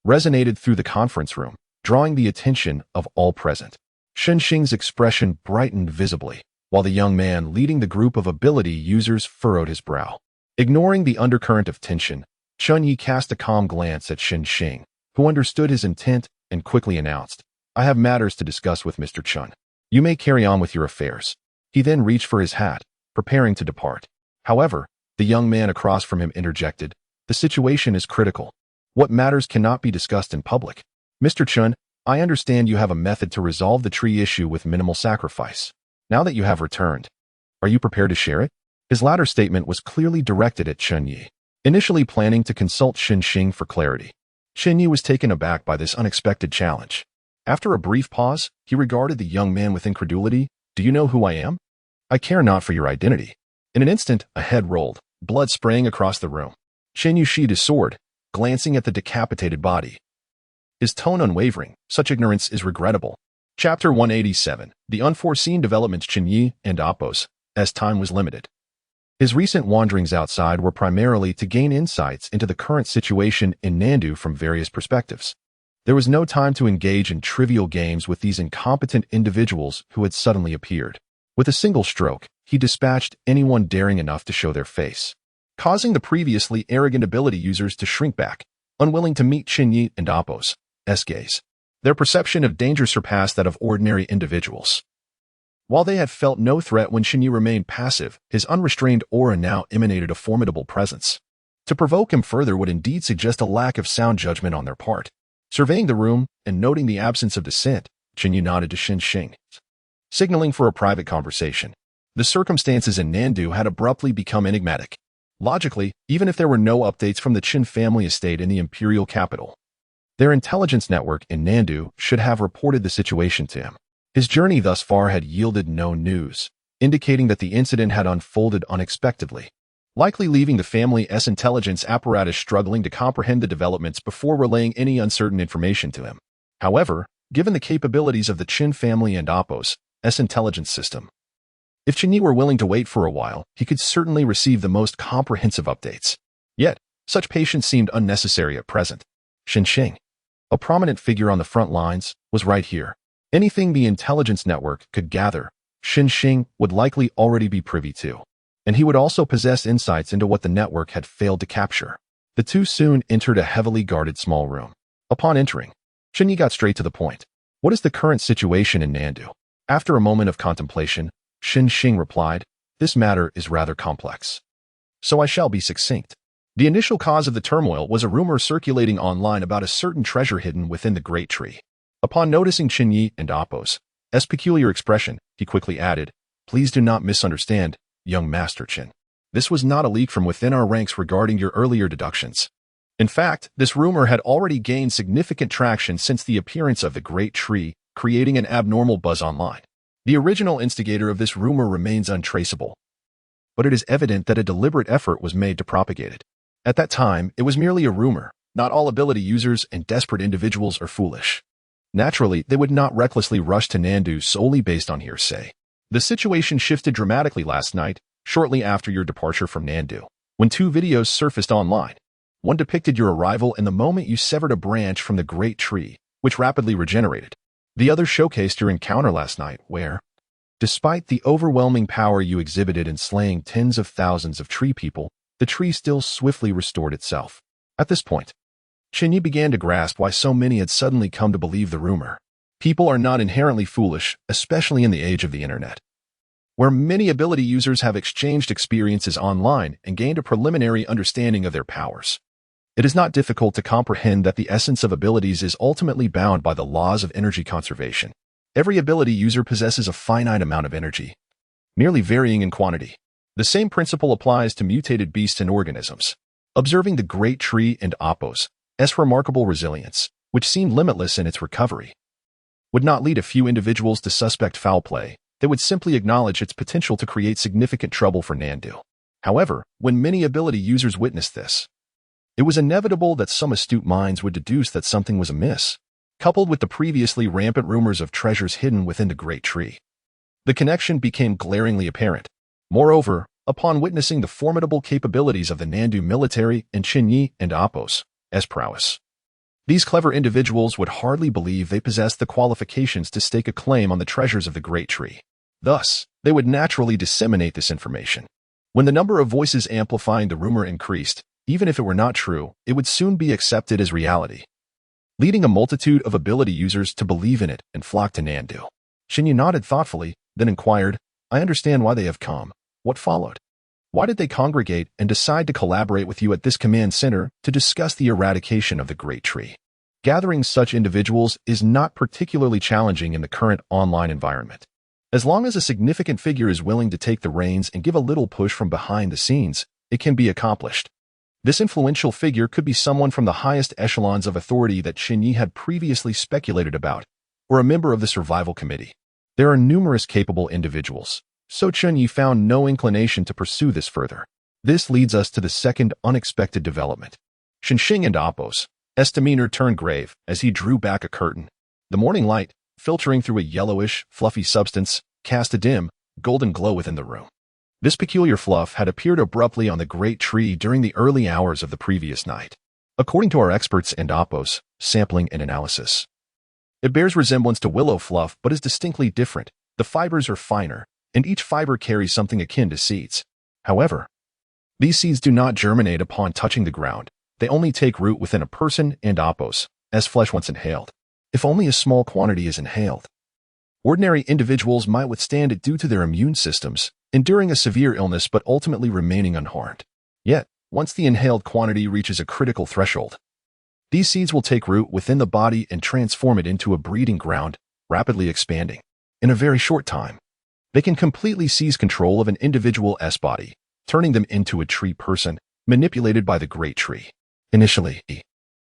resonated through the conference room, drawing the attention of all present. Chen Xing's expression brightened visibly, while the young man leading the group of ability users furrowed his brow. Ignoring the undercurrent of tension, Chen Ye cast a calm glance at Chen Xing, who understood his intent and quickly announced, "I have matters to discuss with Mr. Chen. You may carry on with your affairs." He then reached for his hat, preparing to depart. However, the young man across from him interjected, "The situation is critical. What matters cannot be discussed in public. Mr. Chen, I understand you have a method to resolve the tree issue with minimal sacrifice. Now that you have returned, are you prepared to share it?" His latter statement was clearly directed at Chen Ye, initially planning to consult Chen Xing for clarity. Chen Ye was taken aback by this unexpected challenge. After a brief pause, he regarded the young man with incredulity. "Do you know who I am?" "I care not for your identity." In an instant, a head rolled, blood spraying across the room. Chen Yu sheathed his sword, glancing at the decapitated body. His tone unwavering, "Such ignorance is regrettable." Chapter 187, The Unforeseen Developments. Chen Ye and Appo's, as time was limited. His recent wanderings outside were primarily to gain insights into the current situation in Nandu from various perspectives. There was no time to engage in trivial games with these incompetent individuals who had suddenly appeared. With a single stroke, he dispatched anyone daring enough to show their face, causing the previously arrogant ability users to shrink back, unwilling to meet Chen Ye and Appo's gaze. Their perception of danger surpassed that of ordinary individuals. While they had felt no threat when Chen Ye remained passive, his unrestrained aura now emanated a formidable presence. To provoke him further would indeed suggest a lack of sound judgment on their part. Surveying the room and noting the absence of dissent, Chen Ye nodded to Chen Xing, signaling for a private conversation. The circumstances in Nandu had abruptly become enigmatic. Logically, even if there were no updates from the Chen family estate in the imperial capital, their intelligence network in Nandu should have reported the situation to him. His journey thus far had yielded no news, indicating that the incident had unfolded unexpectedly, likely leaving the family's intelligence apparatus struggling to comprehend the developments before relaying any uncertain information to him. However, given the capabilities of the Chen family and Appo's intelligence system, If Chen Ye were willing to wait for a while, he could certainly receive the most comprehensive updates. Yet, such patience seemed unnecessary at present. Chen Xing, a prominent figure on the front lines, was right here. Anything the intelligence network could gather, Chen Xing would likely already be privy to. And he would also possess insights into what the network had failed to capture. The two soon entered a heavily guarded small room. Upon entering, Chen Ye got straight to the point. What is the current situation in Nandu? After a moment of contemplation, Chen Xing replied, this matter is rather complex. So I shall be succinct. The initial cause of the turmoil was a rumor circulating online about a certain treasure hidden within the Great Tree. Upon noticing Chen Ye and Appo's peculiar expression, he quickly added, please do not misunderstand, young Master Chen. This was not a leak from within our ranks regarding your earlier deductions. In fact, this rumor had already gained significant traction since the appearance of the Great Tree, creating an abnormal buzz online. The original instigator of this rumor remains untraceable, but it is evident that a deliberate effort was made to propagate it. At that time, it was merely a rumor. Not all ability users and desperate individuals are foolish. Naturally, they would not recklessly rush to Nandu solely based on hearsay. The situation shifted dramatically last night, shortly after your departure from Nandu, when two videos surfaced online. One depicted your arrival and the moment you severed a branch from the Great Tree, which rapidly regenerated. The other showcased your encounter last night, where, despite the overwhelming power you exhibited in slaying tens of thousands of tree people, the tree still swiftly restored itself. At this point, Chen Ye began to grasp why so many had suddenly come to believe the rumor. People are not inherently foolish, especially in the age of the internet, where many ability users have exchanged experiences online and gained a preliminary understanding of their powers. It is not difficult to comprehend that the essence of abilities is ultimately bound by the laws of energy conservation. Every ability user possesses a finite amount of energy, merely varying in quantity. The same principle applies to mutated beasts and organisms. Observing the Great Tree and Appo's remarkable resilience, which seemed limitless in its recovery, would not lead a few individuals to suspect foul play. They would simply acknowledge its potential to create significant trouble for Nandu. However, when many ability users witnessed this, it was inevitable that some astute minds would deduce that something was amiss. Coupled with the previously rampant rumors of treasures hidden within the Great Tree, the connection became glaringly apparent. Moreover, upon witnessing the formidable capabilities of the Nandu military and Chen Ye and Appo's prowess, these clever individuals would hardly believe they possessed the qualifications to stake a claim on the treasures of the Great Tree. Thus, they would naturally disseminate this information. When the number of voices amplifying the rumor increased, even if it were not true, it would soon be accepted as reality, leading a multitude of ability users to believe in it and flock to Nandu. Chen Ye nodded thoughtfully, then inquired, I understand why they have come. What followed? Why did they congregate and decide to collaborate with you at this command center to discuss the eradication of the Great Tree? Gathering such individuals is not particularly challenging in the current online environment. As long as a significant figure is willing to take the reins and give a little push from behind the scenes, it can be accomplished. This influential figure could be someone from the highest echelons of authority that Chen Ye had previously speculated about, or a member of the survival committee. There are numerous capable individuals, so Chen Ye found no inclination to pursue this further. This leads us to the second unexpected development. Chen Xing and Appo's demeanor turned grave as he drew back a curtain. The morning light, filtering through a yellowish, fluffy substance, cast a dim, golden glow within the room. This peculiar fluff had appeared abruptly on the Great Tree during the early hours of the previous night. According to our experts and Appo's sampling and analysis, it bears resemblance to willow fluff but is distinctly different. The fibers are finer, and each fiber carries something akin to seeds. However, these seeds do not germinate upon touching the ground. They only take root within a person and Appo's flesh once inhaled. If only a small quantity is inhaled, ordinary individuals might withstand it due to their immune systems, enduring a severe illness but ultimately remaining unharmed. Yet, once the inhaled quantity reaches a critical threshold, these seeds will take root within the body and transform it into a breeding ground, rapidly expanding. In a very short time, they can completely seize control of an individual's body, turning them into a tree person, manipulated by the Great Tree. Initially,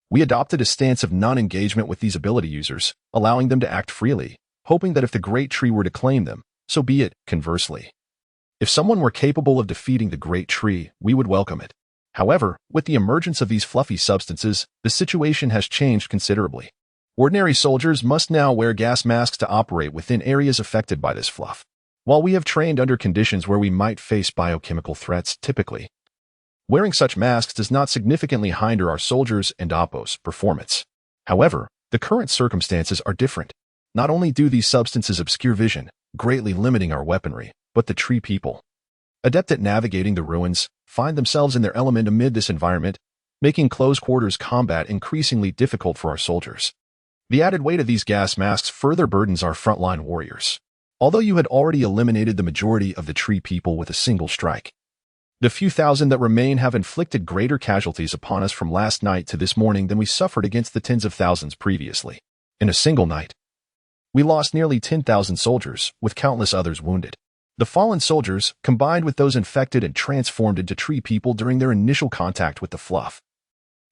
we adopted a stance of non-engagement with these ability users, allowing them to act freely, hoping that if the Great Tree were to claim them, so be it. Conversely, if someone were capable of defeating the Great Tree, we would welcome it. However, with the emergence of these fluffy substances, the situation has changed considerably. Ordinary soldiers must now wear gas masks to operate within areas affected by this fluff. While we have trained under conditions where we might face biochemical threats, typically, wearing such masks does not significantly hinder our soldiers' and Oppo's performance. However, the current circumstances are different. Not only do these substances obscure vision, greatly limiting our weaponry, but the tree people, adept at navigating the ruins, find themselves in their element amid this environment, making close-quarters combat increasingly difficult for our soldiers. The added weight of these gas masks further burdens our frontline warriors. Although you had already eliminated the majority of the tree people with a single strike, the few thousand that remain have inflicted greater casualties upon us from last night to this morning than we suffered against the tens of thousands previously. In a single night, we lost nearly 10,000 soldiers, with countless others wounded. The fallen soldiers, combined with those infected and transformed into tree people during their initial contact with the fluff,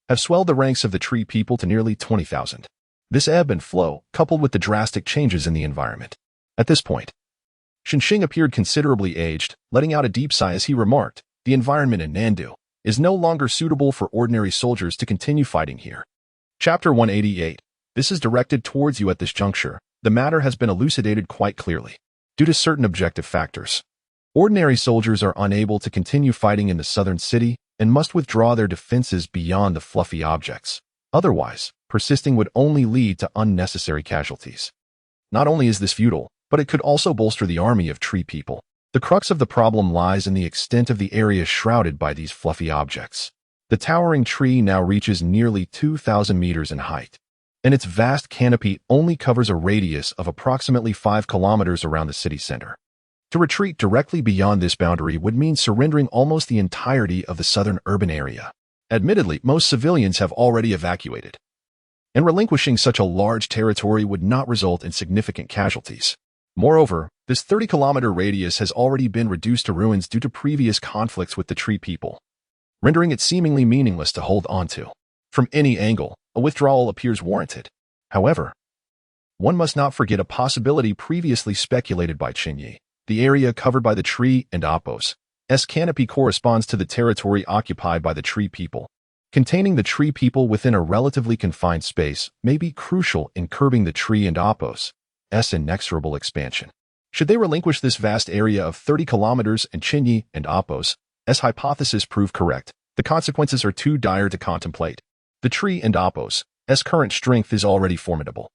have swelled the ranks of the tree people to nearly 20,000. This ebb and flow, coupled with the drastic changes in the environment. At this point, Chen Ye appeared considerably aged, letting out a deep sigh as he remarked, "The environment in Nandu is no longer suitable for ordinary soldiers to continue fighting here." Chapter 188. This is directed towards you at this juncture. The matter has been elucidated quite clearly. Due to certain objective factors, ordinary soldiers are unable to continue fighting in the southern city and must withdraw their defenses beyond the fluffy objects. Otherwise, persisting would only lead to unnecessary casualties. Not only is this futile, but it could also bolster the army of tree people. The crux of the problem lies in the extent of the area shrouded by these fluffy objects. The towering tree now reaches nearly 2,000 meters in height, and its vast canopy only covers a radius of approximately 5 kilometers around the city center. To retreat directly beyond this boundary would mean surrendering almost the entirety of the southern urban area. Admittedly, most civilians have already evacuated, and relinquishing such a large territory would not result in significant casualties. Moreover, this 30-kilometer radius has already been reduced to ruins due to previous conflicts with the tree people, rendering it seemingly meaningless to hold onto. From any angle, a withdrawal appears warranted. However, one must not forget a possibility previously speculated by Chen Ye. The area covered by the tree and Oppo's canopy corresponds to the territory occupied by the tree people. Containing the tree people within a relatively confined space may be crucial in curbing the tree and Oppo's inexorable expansion. Should they relinquish this vast area of 30 kilometers and Chen Ye and Oppo's hypothesis prove correct, the consequences are too dire to contemplate. The tree and Oppo's current strength is already formidable.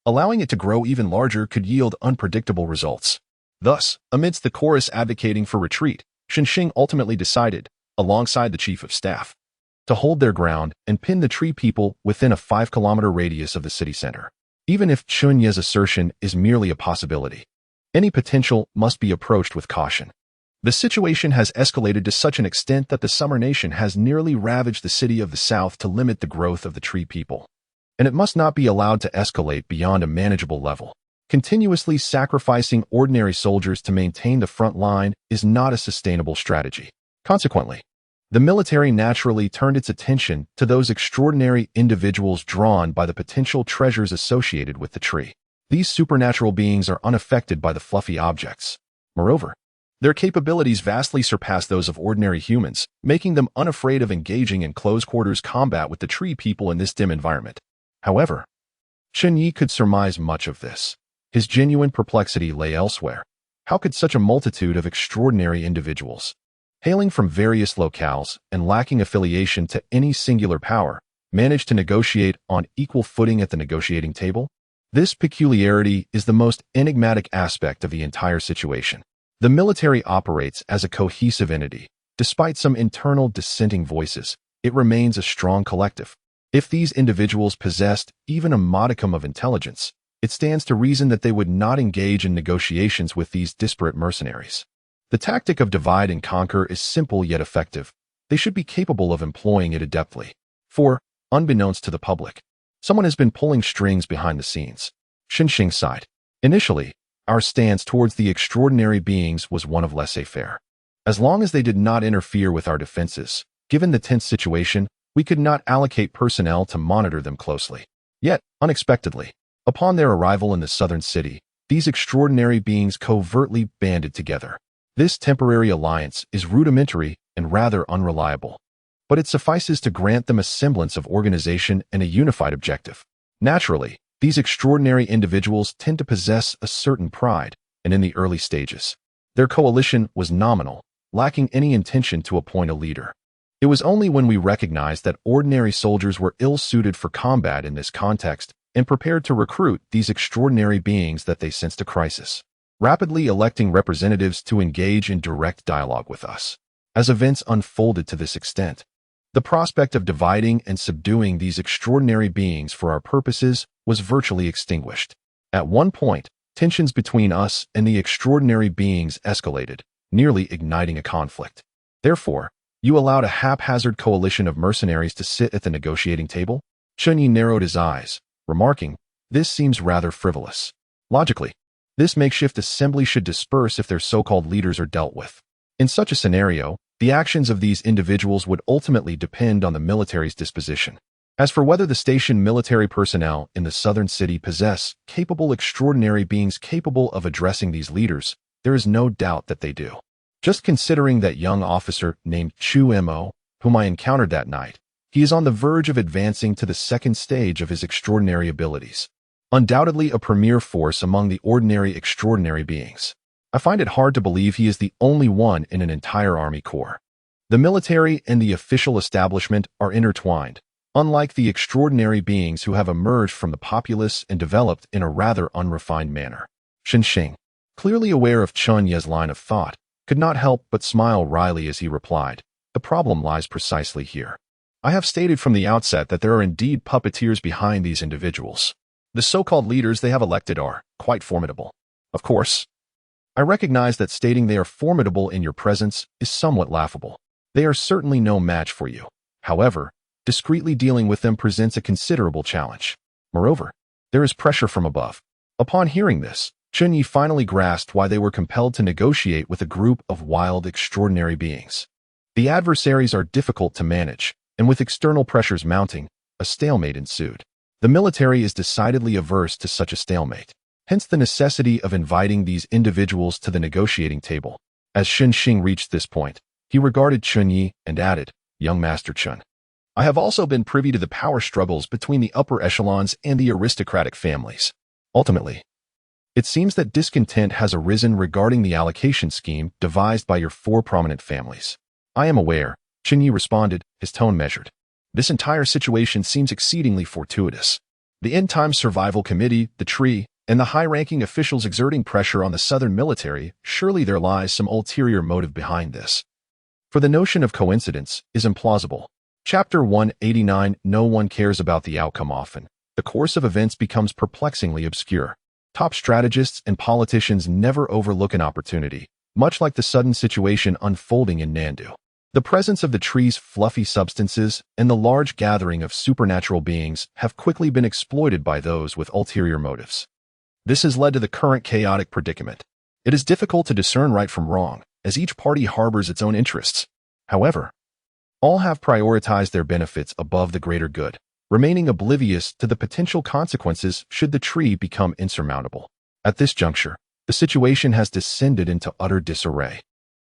Allowing it to grow even larger could yield unpredictable results. Thus, amidst the chorus advocating for retreat, Chen Ye ultimately decided, alongside the chief of staff, to hold their ground and pin the tree people within a 5-kilometer radius of the city center. Even if Chen Ye's assertion is merely a possibility, any potential must be approached with caution. The situation has escalated to such an extent that the Summer Nation has nearly ravaged the city of the south to limit the growth of the tree people, and it must not be allowed to escalate beyond a manageable level. Continuously sacrificing ordinary soldiers to maintain the front line is not a sustainable strategy. Consequently, the military naturally turned its attention to those extraordinary individuals drawn by the potential treasures associated with the tree. These supernatural beings are unaffected by the fluffy objects. Moreover, their capabilities vastly surpass those of ordinary humans, making them unafraid of engaging in close-quarters combat with the tree people in this dim environment. However, Chen Ye could surmise much of this. His genuine perplexity lay elsewhere. How could such a multitude of extraordinary individuals, hailing from various locales and lacking affiliation to any singular power, manage to negotiate on equal footing at the negotiating table? This peculiarity is the most enigmatic aspect of the entire situation. The military operates as a cohesive entity. Despite some internal dissenting voices, it remains a strong collective. If these individuals possessed even a modicum of intelligence, it stands to reason that they would not engage in negotiations with these disparate mercenaries. The tactic of divide and conquer is simple yet effective. They should be capable of employing it adeptly. For, unbeknownst to the public, someone has been pulling strings behind the scenes. Chen Ye sighed. Initially, our stance towards the extraordinary beings was one of laissez-faire. As long as they did not interfere with our defenses, given the tense situation, we could not allocate personnel to monitor them closely. Yet, unexpectedly, upon their arrival in the southern city, these extraordinary beings covertly banded together. This temporary alliance is rudimentary and rather unreliable, but it suffices to grant them a semblance of organization and a unified objective. Naturally, these extraordinary individuals tend to possess a certain pride, and in the early stages, their coalition was nominal, lacking any intention to appoint a leader. It was only when we recognized that ordinary soldiers were ill-suited for combat in this context and prepared to recruit these extraordinary beings that they sensed a crisis, rapidly electing representatives to engage in direct dialogue with us. As events unfolded to this extent, the prospect of dividing and subduing these extraordinary beings for our purposes was virtually extinguished. At one point, tensions between us and the extraordinary beings escalated, nearly igniting a conflict. Therefore, you allowed a haphazard coalition of mercenaries to sit at the negotiating table? Chen Ye narrowed his eyes, remarking, "This seems rather frivolous. Logically, this makeshift assembly should disperse if their so-called leaders are dealt with. In such a scenario, the actions of these individuals would ultimately depend on the military's disposition. As for whether the stationed military personnel in the southern city possess capable extraordinary beings capable of addressing these leaders, there is no doubt that they do. Just considering that young officer named Chu Mo, whom I encountered that night, he is on the verge of advancing to the second stage of his extraordinary abilities. Undoubtedly a premier force among the ordinary extraordinary beings. I find it hard to believe he is the only one in an entire army corps. The military and the official establishment are intertwined, unlike the extraordinary beings who have emerged from the populace and developed in a rather unrefined manner." Chen Xing, clearly aware of Chen Ye's line of thought, could not help but smile wryly as he replied, "The problem lies precisely here. I have stated from the outset that there are indeed puppeteers behind these individuals. The so-called leaders they have elected are quite formidable. Of course, I recognize that stating they are formidable in your presence is somewhat laughable. They are certainly no match for you. However, discreetly dealing with them presents a considerable challenge. Moreover, there is pressure from above." Upon hearing this, Chen Ye finally grasped why they were compelled to negotiate with a group of wild, extraordinary beings. The adversaries are difficult to manage, and with external pressures mounting, a stalemate ensued. The military is decidedly averse to such a stalemate, hence the necessity of inviting these individuals to the negotiating table. As Chen Xing reached this point, he regarded Chen Ye and added, "Young Master Chen, I have also been privy to the power struggles between the upper echelons and the aristocratic families. Ultimately, it seems that discontent has arisen regarding the allocation scheme devised by your four prominent families." "I am aware," Chen Ye responded, his tone measured. "This entire situation seems exceedingly fortuitous. The End-Time Survival Committee, the Tree, and the high-ranking officials exerting pressure on the southern military, surely there lies some ulterior motive behind this. For the notion of coincidence is implausible." Chapter 189. No one cares about the outcome often. The course of events becomes perplexingly obscure. Top strategists and politicians never overlook an opportunity, much like the sudden situation unfolding in Nandu. The presence of the tree's fluffy substances and the large gathering of supernatural beings have quickly been exploited by those with ulterior motives. This has led to the current chaotic predicament. It is difficult to discern right from wrong, as each party harbors its own interests. However, all have prioritized their benefits above the greater good, remaining oblivious to the potential consequences should the tree become insurmountable. At this juncture, the situation has descended into utter disarray.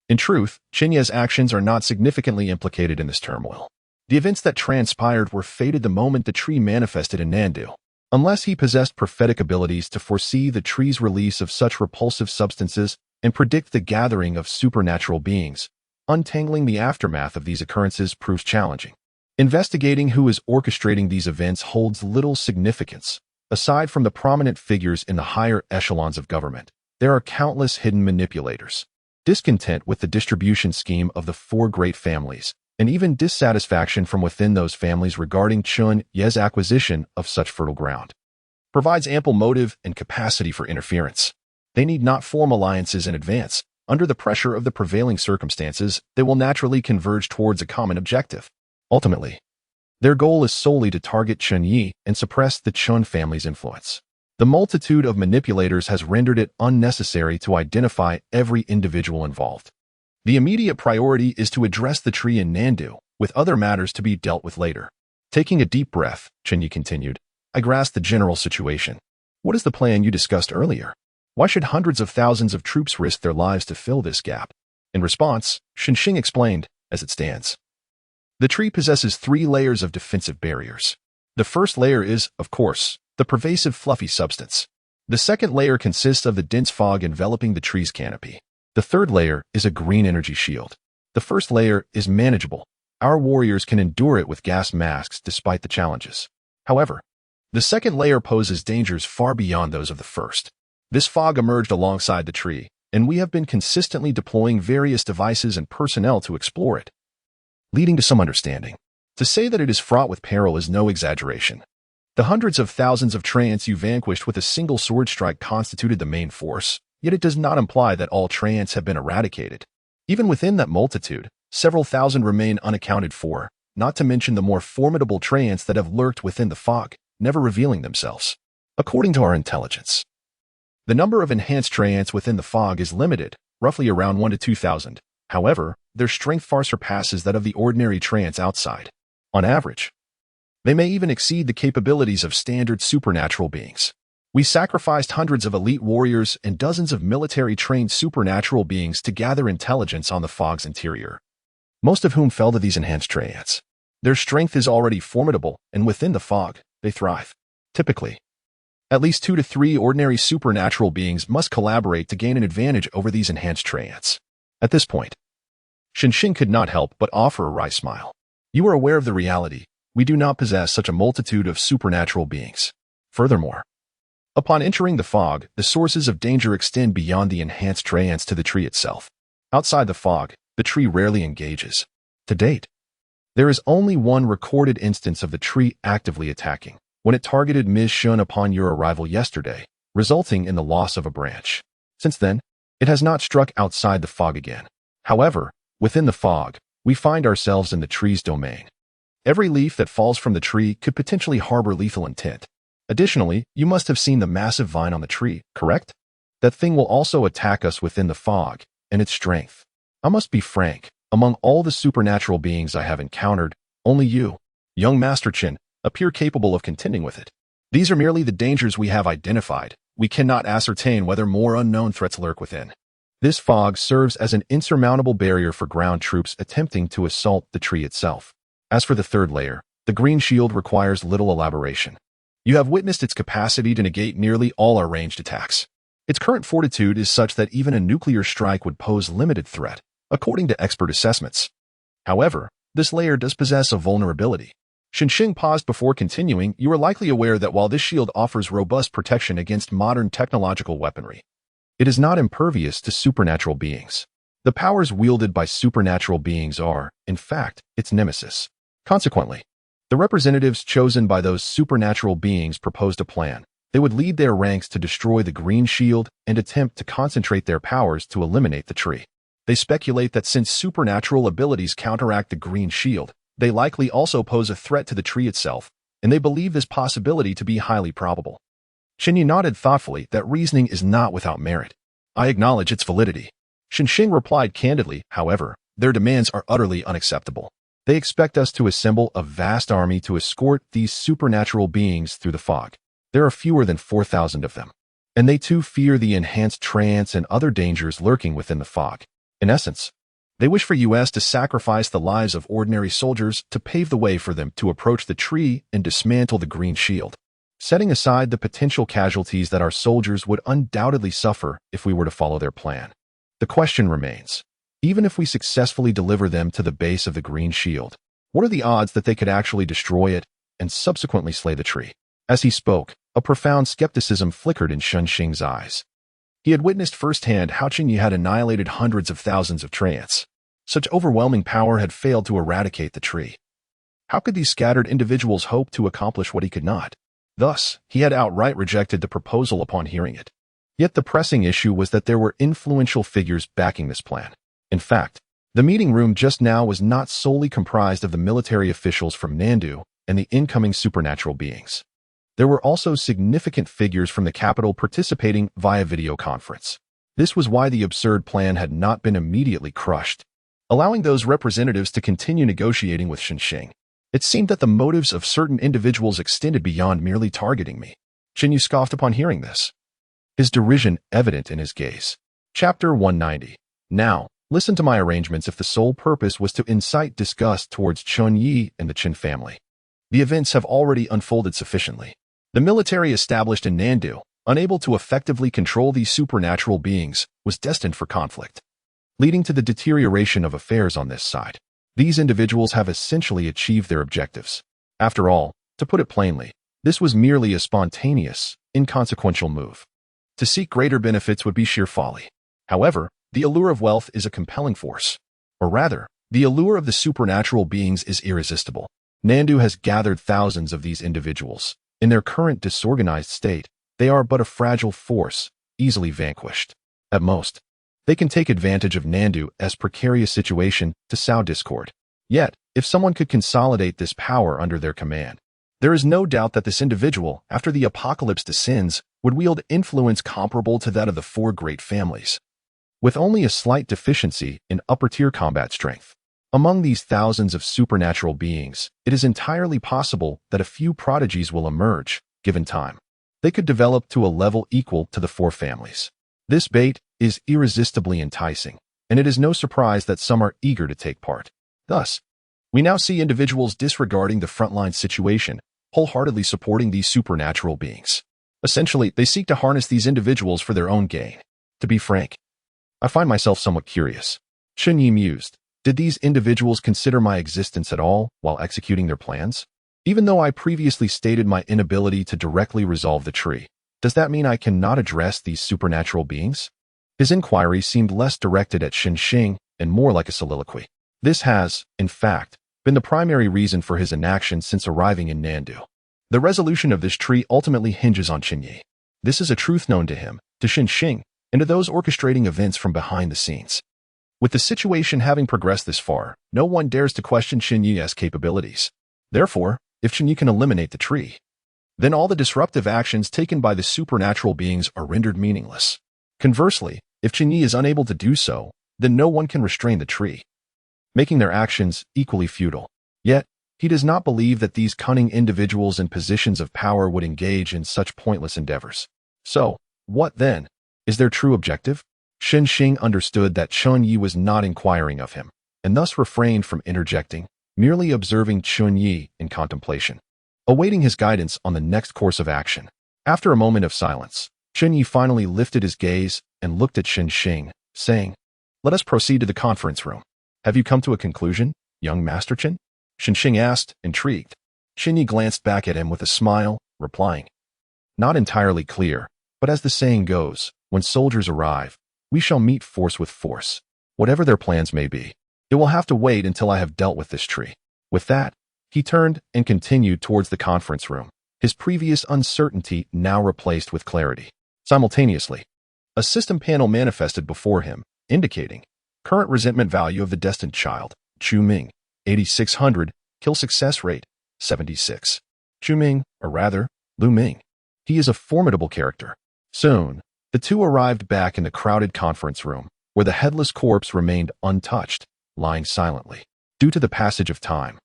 In truth, Chen Ye's actions are not significantly implicated in this turmoil. The events that transpired were fated the moment the tree manifested in Nandu. Unless he possessed prophetic abilities to foresee the tree's release of such repulsive substances and predict the gathering of supernatural beings, untangling the aftermath of these occurrences proves challenging. Investigating who is orchestrating these events holds little significance. Aside from the prominent figures in the higher echelons of government, there are countless hidden manipulators. Discontent with the distribution scheme of the four great families, and even dissatisfaction from within those families regarding Chen Ye's acquisition of such fertile ground, provides ample motive and capacity for interference. They need not form alliances in advance. Under the pressure of the prevailing circumstances, they will naturally converge towards a common objective. Ultimately, their goal is solely to target Chen Ye and suppress the Chen family's influence. The multitude of manipulators has rendered it unnecessary to identify every individual involved. The immediate priority is to address the tree in Nandu, with other matters to be dealt with later. Taking a deep breath, Chen Ye continued, "I grasp the general situation. What is the plan you discussed earlier? Why should hundreds of thousands of troops risk their lives to fill this gap?" In response, Chen Xing explained, "As it stands, the tree possesses 3 layers of defensive barriers. The first layer is, of course, the pervasive fluffy substance. The second layer consists of the dense fog enveloping the tree's canopy. The third layer is a green energy shield. The first layer is manageable. Our warriors can endure it with gas masks despite the challenges. However, the second layer poses dangers far beyond those of the first. This fog emerged alongside the tree, and we have been consistently deploying various devices and personnel to explore it, leading to some understanding. To say that it is fraught with peril is no exaggeration. The hundreds of thousands of treants you vanquished with a single sword strike constituted the main force, yet it does not imply that all treants have been eradicated. Even within that multitude, several thousand remain unaccounted for, not to mention the more formidable treants that have lurked within the fog, never revealing themselves. According to our intelligence, the number of enhanced treants within the fog is limited, roughly around 1 to 2,000. However, their strength far surpasses that of the ordinary treants outside. On average, they may even exceed the capabilities of standard supernatural beings. We sacrificed hundreds of elite warriors and dozens of military-trained supernatural beings to gather intelligence on the fog's interior, most of whom fell to these enhanced treants. Their strength is already formidable, and within the fog, they thrive. Typically, at least 2 to 3 ordinary supernatural beings must collaborate to gain an advantage over these enhanced treants. At this point, Chen Ye could not help but offer a wry smile. You are aware of the reality. We do not possess such a multitude of supernatural beings. Furthermore, upon entering the fog, the sources of danger extend beyond the enhanced treants to the tree itself. Outside the fog, the tree rarely engages. To date, there is only one recorded instance of the tree actively attacking, when it targeted Ms. Shun upon your arrival yesterday, resulting in the loss of a branch. Since then, it has not struck outside the fog again. However, within the fog, we find ourselves in the tree's domain. Every leaf that falls from the tree could potentially harbor lethal intent. Additionally, you must have seen the massive vine on the tree, correct? That thing will also attack us within the fog, and its strength. I must be frank, among all the supernatural beings I have encountered, only you, young Master Chen, appear capable of contending with it. These are merely the dangers we have identified. We cannot ascertain whether more unknown threats lurk within. This fog serves as an insurmountable barrier for ground troops attempting to assault the tree itself. As for the third layer, the green shield requires little elaboration. You have witnessed its capacity to negate nearly all our ranged attacks. Its current fortitude is such that even a nuclear strike would pose limited threat, according to expert assessments. However, this layer does possess a vulnerability. Chen Ye paused before continuing. You are likely aware that while this shield offers robust protection against modern technological weaponry, it is not impervious to supernatural beings. The powers wielded by supernatural beings are, in fact, its nemesis. Consequently, the representatives chosen by those supernatural beings proposed a plan. They would lead their ranks to destroy the green shield and attempt to concentrate their powers to eliminate the tree. They speculate that since supernatural abilities counteract the green shield, they likely also pose a threat to the tree itself, and they believe this possibility to be highly probable. Chen Ye nodded thoughtfully. That reasoning is not without merit. I acknowledge its validity. Chen Ye replied candidly. However, their demands are utterly unacceptable. They expect us to assemble a vast army to escort these supernatural beings through the fog. There are fewer than 4,000 of them, and they too fear the enhanced treants and other dangers lurking within the fog. In essence, they wish for us to sacrifice the lives of ordinary soldiers to pave the way for them to approach the tree and dismantle the green shield, setting aside the potential casualties that our soldiers would undoubtedly suffer if we were to follow their plan. The question remains, even if we successfully deliver them to the base of the green shield, what are the odds that they could actually destroy it and subsequently slay the tree? As he spoke, a profound skepticism flickered in Chen Ye's eyes. He had witnessed firsthand how Chen Ye had annihilated hundreds of thousands of treants. Such overwhelming power had failed to eradicate the tree. How could these scattered individuals hope to accomplish what he could not? Thus, he had outright rejected the proposal upon hearing it. Yet the pressing issue was that there were influential figures backing this plan. In fact, the meeting room just now was not solely comprised of the military officials from Nandu and the incoming supernatural beings. There were also significant figures from the capital participating via video conference. This was why the absurd plan had not been immediately crushed, allowing those representatives to continue negotiating with Chen Ye. It seemed that the motives of certain individuals extended beyond merely targeting me. Chen Ye scoffed upon hearing this, his derision evident in his gaze. Chapter 190. Now, listen to my arrangements if the sole purpose was to incite disgust towards Chen Ye and the Chen family. The events have already unfolded sufficiently. The military established in Nandu, unable to effectively control these supernatural beings, was destined for conflict, leading to the deterioration of affairs on this side. These individuals have essentially achieved their objectives. After all, to put it plainly, this was merely a spontaneous, inconsequential move. To seek greater benefits would be sheer folly. However, the allure of wealth is a compelling force. Or rather, the allure of the supernatural beings is irresistible. Nandu has gathered thousands of these individuals. In their current disorganized state, they are but a fragile force, easily vanquished. At most, they can take advantage of Nandu's precarious situation to sow discord. Yet, if someone could consolidate this power under their command, there is no doubt that this individual, after the apocalypse descends, would wield influence comparable to that of the four great families, with only a slight deficiency in upper-tier combat strength. Among these thousands of supernatural beings, it is entirely possible that a few prodigies will emerge, given time. They could develop to a level equal to the four families. This bait is irresistibly enticing, and it is no surprise that some are eager to take part. Thus, we now see individuals disregarding the frontline situation, wholeheartedly supporting these supernatural beings. Essentially, they seek to harness these individuals for their own gain. To be frank, I find myself somewhat curious. Chen Ye mused. Did these individuals consider my existence at all while executing their plans? Even though I previously stated my inability to directly resolve the tree, does that mean I cannot address these supernatural beings? His inquiry seemed less directed at Xing and more like a soliloquy. This has, in fact, been the primary reason for his inaction since arriving in Nandu. The resolution of this tree ultimately hinges on Chen Ye. This is a truth known to him, to Xing, and to those orchestrating events from behind the scenes. With the situation having progressed this far, no one dares to question Chen Ye's capabilities. Therefore, if Chen Ye can eliminate the tree, then all the disruptive actions taken by the supernatural beings are rendered meaningless. Conversely, if Chen Ye is unable to do so, then no one can restrain the tree, making their actions equally futile. Yet, he does not believe that these cunning individuals in positions of power would engage in such pointless endeavors. So, what then is their true objective? Xing understood that Chen Ye was not inquiring of him, and thus refrained from interjecting, merely observing Chen Ye in contemplation, awaiting his guidance on the next course of action. After a moment of silence, Chen Ye finally lifted his gaze and looked at Xing, saying, "Let us proceed to the conference room. Have you come to a conclusion, young Master Chen?" Xing asked, intrigued. Chen Ye glanced back at him with a smile, replying, "Not entirely clear, but as the saying goes, when soldiers arrive, we shall meet force with force. Whatever their plans may be, it will have to wait until I have dealt with this tree." With that, he turned and continued towards the conference room, his previous uncertainty now replaced with clarity. Simultaneously, a system panel manifested before him, indicating current resentment value of the destined child, Chu Ming, 8600, kill success rate, 76. Chu Ming, or rather, Lu Ming. He is a formidable character. Soon, the two arrived back in the crowded conference room, where the headless corpse remained untouched, lying silently. Due to the passage of time,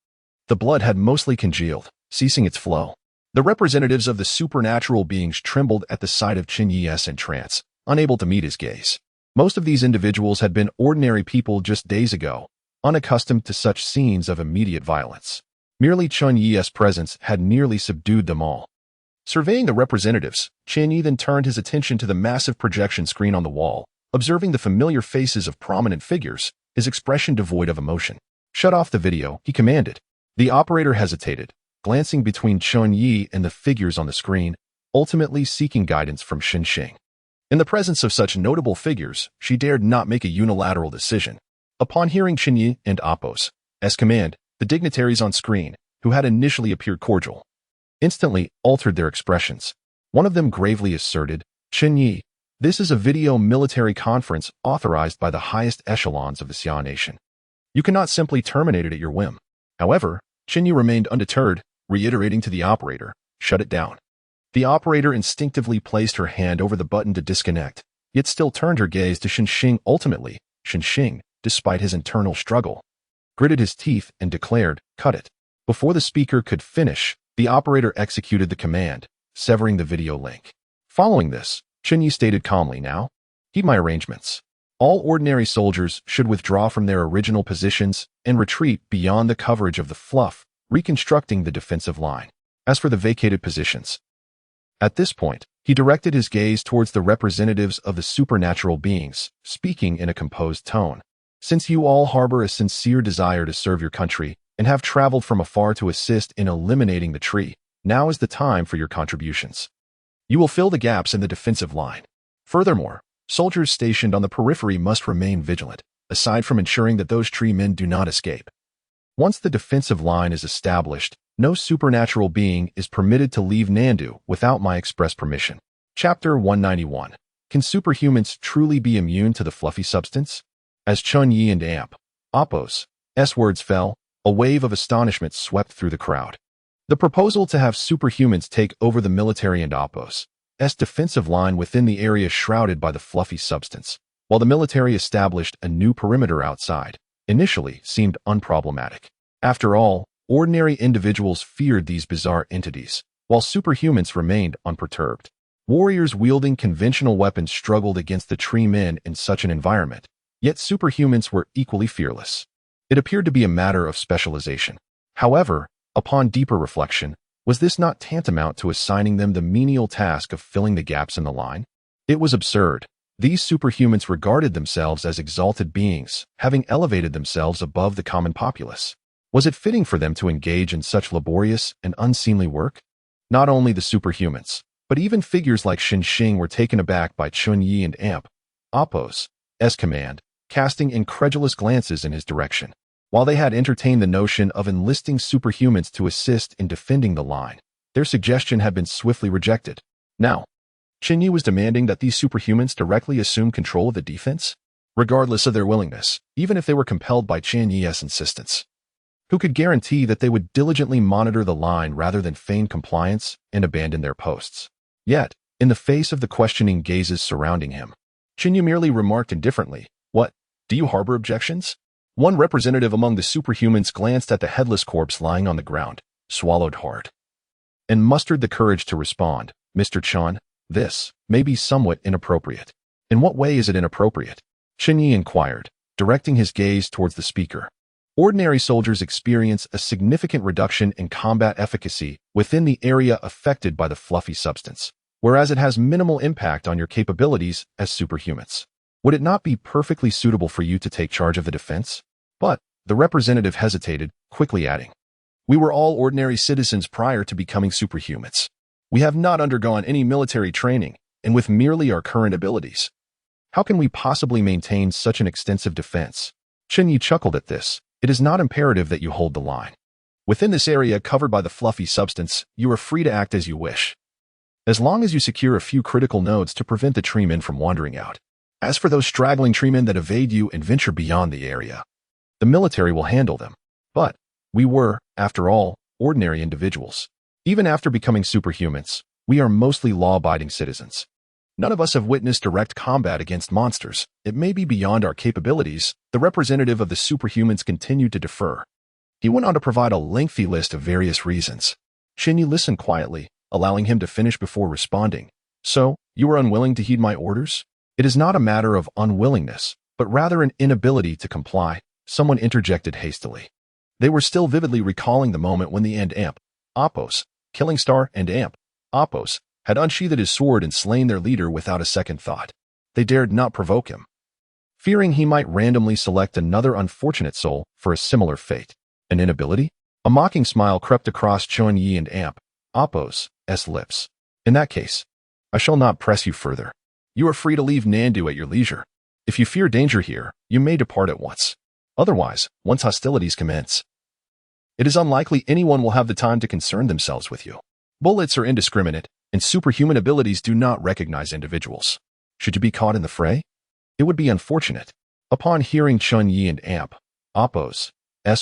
the blood had mostly congealed, ceasing its flow. The representatives of the supernatural beings trembled at the sight of Chen Ye's entrance, unable to meet his gaze. Most of these individuals had been ordinary people just days ago, unaccustomed to such scenes of immediate violence. Merely Chen Ye's presence had nearly subdued them all. Surveying the representatives, Chen Ye then turned his attention to the massive projection screen on the wall. Observing the familiar faces of prominent figures, his expression devoid of emotion. "Shut off the video," he commanded. The operator hesitated, glancing between Chen Ye and the figures on the screen, ultimately seeking guidance from Xing. In the presence of such notable figures, she dared not make a unilateral decision. Upon hearing Chen Ye and Apos' command, the dignitaries on screen, who had initially appeared cordial, instantly altered their expressions. One of them gravely asserted, "Chen Ye, this is a video military conference authorized by the highest echelons of the Xia nation. You cannot simply terminate it at your whim." However, Chen Ye remained undeterred, reiterating to the operator, "Shut it down." The operator instinctively placed her hand over the button to disconnect, yet still turned her gaze to Xing. Ultimately, Xing, despite his internal struggle, gritted his teeth and declared, "Cut it." Before the speaker could finish, the operator executed the command, severing the video link. Following this, Chen Ye stated calmly, "Now, keep my arrangements. All ordinary soldiers should withdraw from their original positions and retreat beyond the coverage of the fluff, reconstructing the defensive line. As for the vacated positions, at this point, He directed his gaze towards the representatives of the supernatural beings, speaking in a composed tone. Since you all harbor a sincere desire to serve your country and have traveled from afar to assist in eliminating the tree, now is the time for your contributions. You will fill the gaps in the defensive line. Furthermore, soldiers stationed on the periphery must remain vigilant, aside from ensuring that those tree men do not escape. Once the defensive line is established, no supernatural being is permitted to leave Nandu without my express permission. Chapter 191. Can superhumans truly be immune to the fluffy substance? As Chen Ye and Apos' words fell, a wave of astonishment swept through the crowd. The proposal to have superhumans take over the military and Apos' defensive line within the area shrouded by the fluffy substance, while the military established a new perimeter outside, initially seemed unproblematic. After all, ordinary individuals feared these bizarre entities, while superhumans remained unperturbed. Warriors wielding conventional weapons struggled against the tree men in such an environment, yet superhumans were equally fearless. It appeared to be a matter of specialization. However, upon deeper reflection, was this not tantamount to assigning them the menial task of filling the gaps in the line? It was absurd. These superhumans regarded themselves as exalted beings, having elevated themselves above the common populace. Was it fitting for them to engage in such laborious and unseemly work? Not only the superhumans, but even figures like Xing were taken aback by Chen Ye and Apos' command, casting incredulous glances in his direction. While they had entertained the notion of enlisting superhumans to assist in defending the line, their suggestion had been swiftly rejected. Now, Chen Ye was demanding that these superhumans directly assume control of the defense, regardless of their willingness, even if they were compelled by Chen Ye's insistence. Who could guarantee that they would diligently monitor the line rather than feign compliance and abandon their posts? Yet, in the face of the questioning gazes surrounding him, Chen Ye merely remarked indifferently, "What, do you harbor objections?" One representative among the superhumans glanced at the headless corpse lying on the ground, swallowed hard, and mustered the courage to respond, "Mr. Chen, this may be somewhat inappropriate." "In what way is it inappropriate?" Chen Ye inquired, directing his gaze towards the speaker. Ordinary soldiers experience a significant reduction in combat efficacy within the area affected by the fluffy substance, whereas it has minimal impact on your capabilities as superhumans. Would it not be perfectly suitable for you to take charge of the defense? But the representative hesitated, quickly adding, "We were all ordinary citizens prior to becoming superhumans. We have not undergone any military training, and with merely our current abilities, how can we possibly maintain such an extensive defense?" Chen Ye chuckled at this. "It is not imperative that you hold the line. Within this area covered by the fluffy substance, you are free to act as you wish, as long as you secure a few critical nodes to prevent the tree men from wandering out. As for those straggling tree men that evade you and venture beyond the area, the military will handle them. But we were, after all, ordinary individuals. Even after becoming superhumans, we are mostly law-abiding citizens. None of us have witnessed direct combat against monsters. It may be beyond our capabilities." The representative of the superhumans continued to defer. He went on to provide a lengthy list of various reasons. Chen Ye listened quietly, allowing him to finish before responding. "So, you are unwilling to heed my orders?" "It is not a matter of unwillingness, but rather an inability to comply," someone interjected hastily. They were still vividly recalling the moment when the Apos, Killing Star and Apos, had unsheathed his sword and slain their leader without a second thought. They dared not provoke him, fearing he might randomly select another unfortunate soul for a similar fate. An inability? A mocking smile crept across Chen Ye and Apos' lips. "In that case, I shall not press you further. You are free to leave Nandu at your leisure. If you fear danger here, you may depart at once. Otherwise, once hostilities commence, it is unlikely anyone will have the time to concern themselves with you. Bullets are indiscriminate, and superhuman abilities do not recognize individuals. Should you be caught in the fray, it would be unfortunate." Upon hearing Chen Ye and Apos'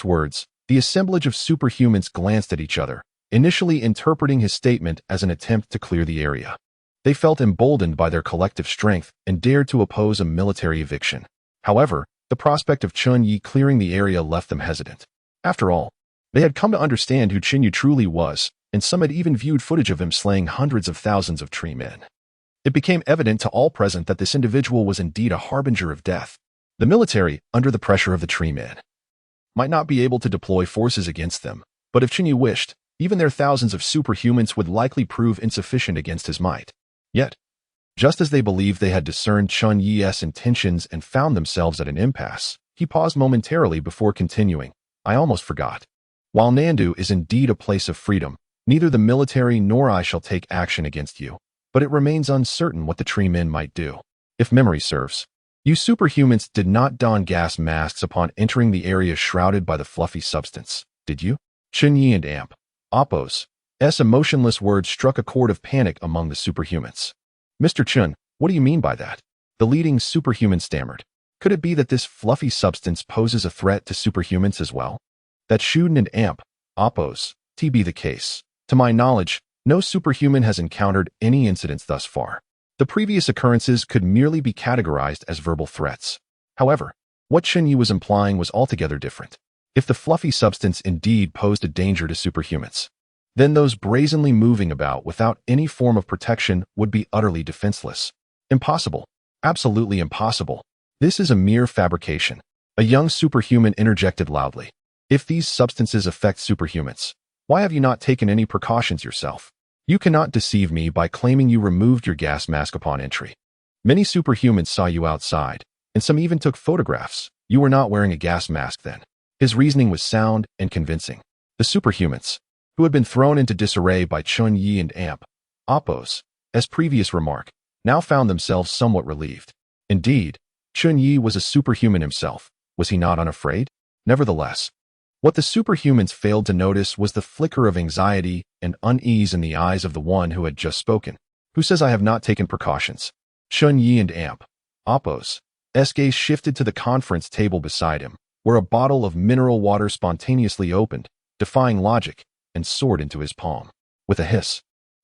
words, the assemblage of superhumans glanced at each other, initially interpreting his statement as an attempt to clear the area. They felt emboldened by their collective strength and dared to oppose a military eviction. However, the prospect of Chen Ye clearing the area left them hesitant. After all, they had come to understand who Chen Ye truly was, and some had even viewed footage of him slaying hundreds of thousands of tree men. It became evident to all present that this individual was indeed a harbinger of death. The military, under the pressure of the tree men, might not be able to deploy forces against them, but if Chen Ye wished, even their thousands of superhumans would likely prove insufficient against his might. Yet, just as they believed they had discerned Chen Ye's intentions and found themselves at an impasse, he paused momentarily before continuing. I almost forgot. While Nandu is indeed a place of freedom, neither the military nor I shall take action against you, but it remains uncertain what the tree men might do. If memory serves, you superhumans did not don gas masks upon entering the area shrouded by the fluffy substance, did you? Chen Ye and Amp. Oppo's emotionless words struck a chord of panic among the superhumans. Mr. Chen, what do you mean by that? The leading superhuman stammered. Could it be that this fluffy substance poses a threat to superhumans as well? That Shuden and Amp. Oppo's be the case. To my knowledge, no superhuman has encountered any incidents thus far. The previous occurrences could merely be categorized as verbal threats. However, what Chen Ye was implying was altogether different. If the fluffy substance indeed posed a danger to superhumans, then those brazenly moving about without any form of protection would be utterly defenseless. Impossible. Absolutely impossible. This is a mere fabrication. A young superhuman interjected loudly. If these substances affect superhumans, why have you not taken any precautions yourself? You cannot deceive me by claiming you removed your gas mask upon entry. Many superhumans saw you outside, and some even took photographs. You were not wearing a gas mask then. His reasoning was sound and convincing. The superhumans, who had been thrown into disarray by Chen Ye and Amp. Oppo's previous remark, now found themselves somewhat relieved. Indeed, Chen Ye was a superhuman himself. Was he not unafraid? Nevertheless, what the superhumans failed to notice was the flicker of anxiety and unease in the eyes of the one who had just spoken. Who says I have not taken precautions? Chen Ye and Amp. Oppo's gaze shifted to the conference table beside him, where a bottle of mineral water spontaneously opened, defying logic, and soared into his palm. With a hiss,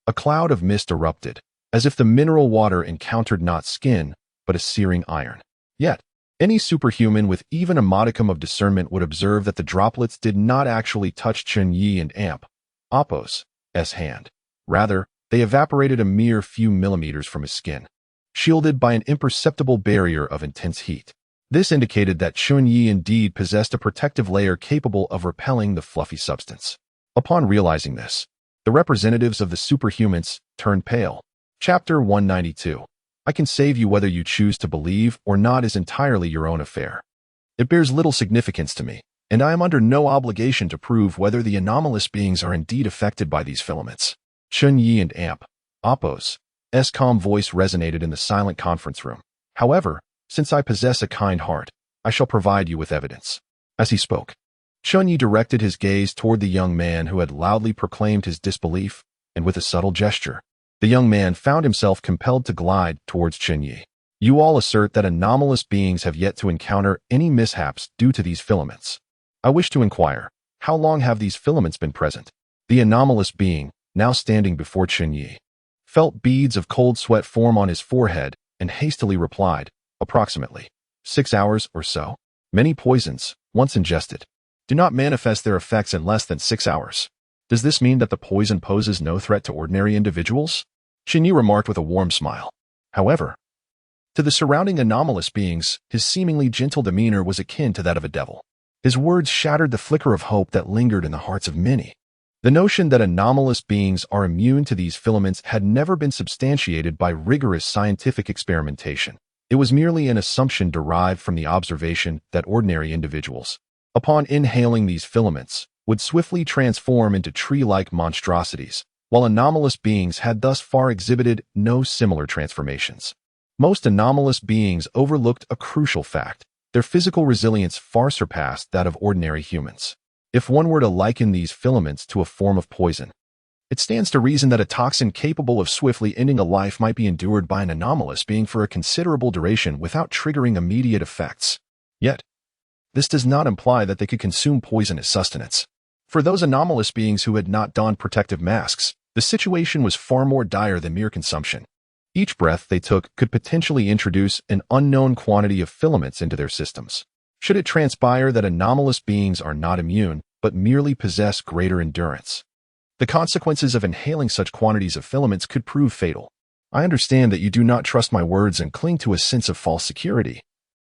a cloud of mist erupted, as if the mineral water encountered not skin, but a searing iron. Yet, any superhuman with even a modicum of discernment would observe that the droplets did not actually touch Chen Ye and Amp. Oppo's hand. Rather, they evaporated a mere few millimeters from his skin, shielded by an imperceptible barrier of intense heat. This indicated that Chen Ye indeed possessed a protective layer capable of repelling the fluffy substance. Upon realizing this, the representatives of the superhumans turned pale. Chapter 192. I can save you whether you choose to believe or not is entirely your own affair. It bears little significance to me, and I am under no obligation to prove whether the anomalous beings are indeed affected by these filaments. Chen Ye and Amp. Oppo's calm voice resonated in the silent conference room. However, since I possess a kind heart, I shall provide you with evidence. As he spoke, Chen Ye directed his gaze toward the young man who had loudly proclaimed his disbelief, and with a subtle gesture, the young man found himself compelled to glide towards Chen Ye. You all assert that anomalous beings have yet to encounter any mishaps due to these filaments. I wish to inquire, how long have these filaments been present? The anomalous being, now standing before Chen Ye, felt beads of cold sweat form on his forehead and hastily replied, approximately 6 hours or so. Many poisons, once ingested, do not manifest their effects in less than 6 hours. Does this mean that the poison poses no threat to ordinary individuals? Chen Ye remarked with a warm smile. However, to the surrounding anomalous beings, his seemingly gentle demeanor was akin to that of a devil. His words shattered the flicker of hope that lingered in the hearts of many. The notion that anomalous beings are immune to these filaments had never been substantiated by rigorous scientific experimentation. It was merely an assumption derived from the observation that ordinary individuals, upon inhaling these filaments, would swiftly transform into tree-like monstrosities, while anomalous beings had thus far exhibited no similar transformations. Most anomalous beings overlooked a crucial fact. Their physical resilience far surpassed that of ordinary humans. If one were to liken these filaments to a form of poison, it stands to reason that a toxin capable of swiftly ending a life might be endured by an anomalous being for a considerable duration without triggering immediate effects. Yet, this does not imply that they could consume poison as sustenance. For those anomalous beings who had not donned protective masks, the situation was far more dire than mere consumption. Each breath they took could potentially introduce an unknown quantity of filaments into their systems. Should it transpire that anomalous beings are not immune, but merely possess greater endurance, the consequences of inhaling such quantities of filaments could prove fatal. I understand that you do not trust my words and cling to a sense of false security,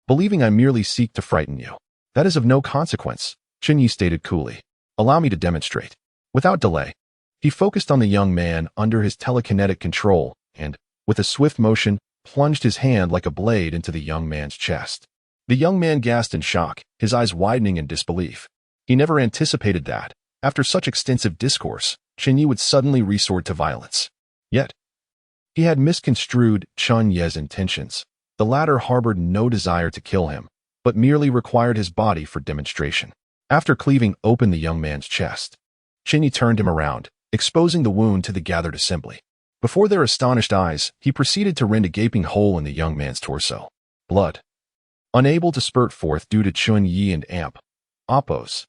believing I merely seek to frighten you. That is of no consequence, Chen Ye stated coolly. Allow me to demonstrate. Without delay, he focused on the young man under his telekinetic control and, with a swift motion, plunged his hand like a blade into the young man's chest. The young man gasped in shock, his eyes widening in disbelief. He never anticipated that, after such extensive discourse, Chen Ye would suddenly resort to violence. Yet, he had misconstrued Chen Ye's intentions. The latter harbored no desire to kill him, but merely required his body for demonstration. After cleaving open the young man's chest, Chen Ye turned him around, exposing the wound to the gathered assembly. Before their astonished eyes, he proceeded to rend a gaping hole in the young man's torso. Blood, unable to spurt forth due to Chen Ye and Apos'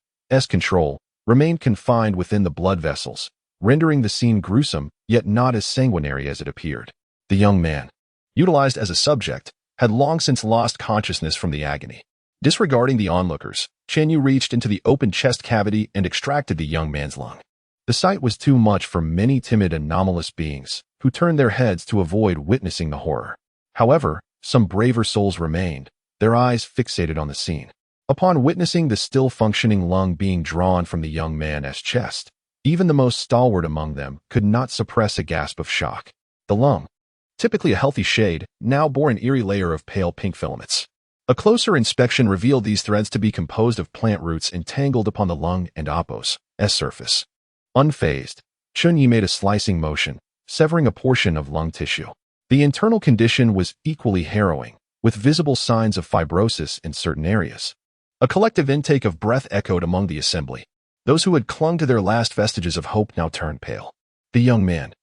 control, remained confined within the blood vessels, rendering the scene gruesome, yet not as sanguinary as it appeared. The young man, utilized as a subject, had long since lost consciousness from the agony. Disregarding the onlookers, Chen Ye reached into the open chest cavity and extracted the young man's lung. The sight was too much for many timid anomalous beings, who turned their heads to avoid witnessing the horror. However, some braver souls remained, their eyes fixated on the scene. Upon witnessing the still-functioning lung being drawn from the young man's chest, even the most stalwart among them could not suppress a gasp of shock. The lung, typically a healthy shade, now bore an eerie layer of pale pink filaments. A closer inspection revealed these threads to be composed of plant roots entangled upon the lung and Apos' surface. Unfazed, Chen Ye made a slicing motion, severing a portion of lung tissue. The internal condition was equally harrowing, with visible signs of fibrosis in certain areas. A collective intake of breath echoed among the assembly. Those who had clung to their last vestiges of hope now turned pale. The young man,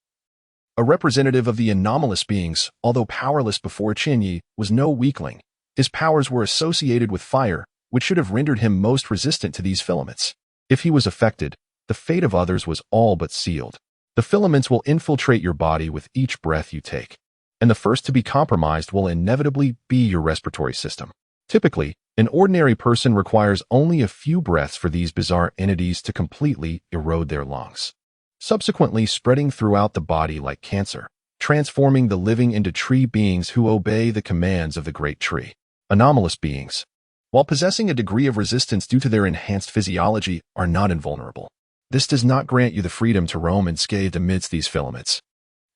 a representative of the anomalous beings, although powerless before Chen Ye, was no weakling. His powers were associated with fire, which should have rendered him most resistant to these filaments. If he was affected, the fate of others was all but sealed. The filaments will infiltrate your body with each breath you take, and the first to be compromised will inevitably be your respiratory system. Typically, an ordinary person requires only a few breaths for these bizarre entities to completely erode their lungs, subsequently spreading throughout the body like cancer, transforming the living into tree beings who obey the commands of the great tree. Anomalous beings, while possessing a degree of resistance due to their enhanced physiology, are not invulnerable. This does not grant you the freedom to roam unscathed amidst these filaments.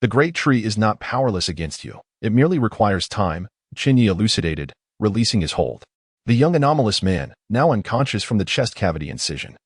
The great tree is not powerless against you. It merely requires time, Chen Ye elucidated, releasing his hold. The young anomalous man, now unconscious from the chest cavity incision,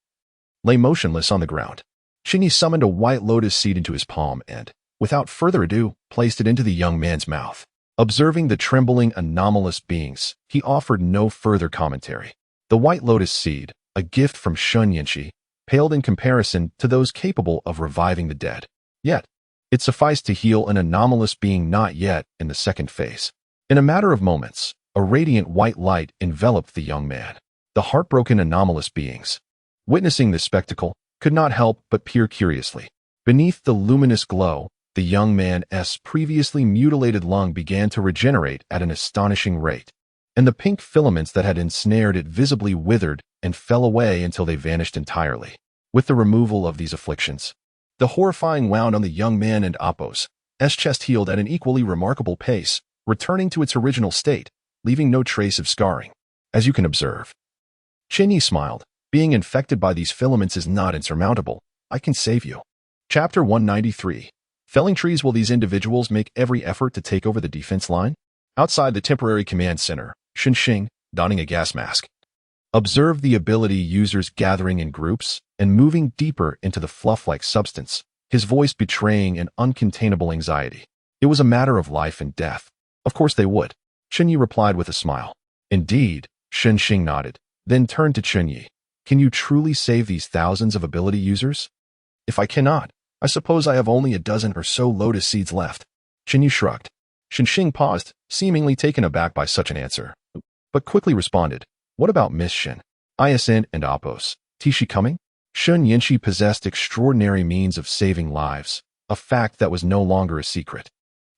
lay motionless on the ground. Chen Ye summoned a white lotus seed into his palm and, without further ado, placed it into the young man's mouth. Observing the trembling anomalous beings, he offered no further commentary. The white lotus seed, a gift from Chen Ye, paled in comparison to those capable of reviving the dead. Yet, it sufficed to heal an anomalous being not yet in the second phase. In a matter of moments, a radiant white light enveloped the young man. The heartbroken anomalous beings, witnessing this spectacle, could not help but peer curiously. Beneath the luminous glow, the young man's previously mutilated lung began to regenerate at an astonishing rate, and the pink filaments that had ensnared it visibly withered and fell away until they vanished entirely. With the removal of these afflictions, the horrifying wound on the young man and Apos' chest healed at an equally remarkable pace, returning to its original state, leaving no trace of scarring. As you can observe, Chen Ye smiled. Being infected by these filaments is not insurmountable. I can save you. Chapter 193. Felling trees while these individuals make every effort to take over the defense line? Outside the temporary command center, Chen Xing, donning a gas mask, observed the ability users gathering in groups and moving deeper into the fluff-like substance, his voice betraying an uncontainable anxiety. It was a matter of life and death. Of course they would. Chen Ye replied with a smile. Indeed, Chen Xing nodded, then turned to Chen Ye. Can you truly save these thousands of ability users? If I cannot, I suppose I have only a dozen or so lotus seeds left. Chen Ye shrugged. Chen Xing paused, seemingly taken aback by such an answer, but quickly responded. What about Miss Shen, Isin, and Apos? Is she coming? Chen Ye possessed extraordinary means of saving lives, a fact that was no longer a secret.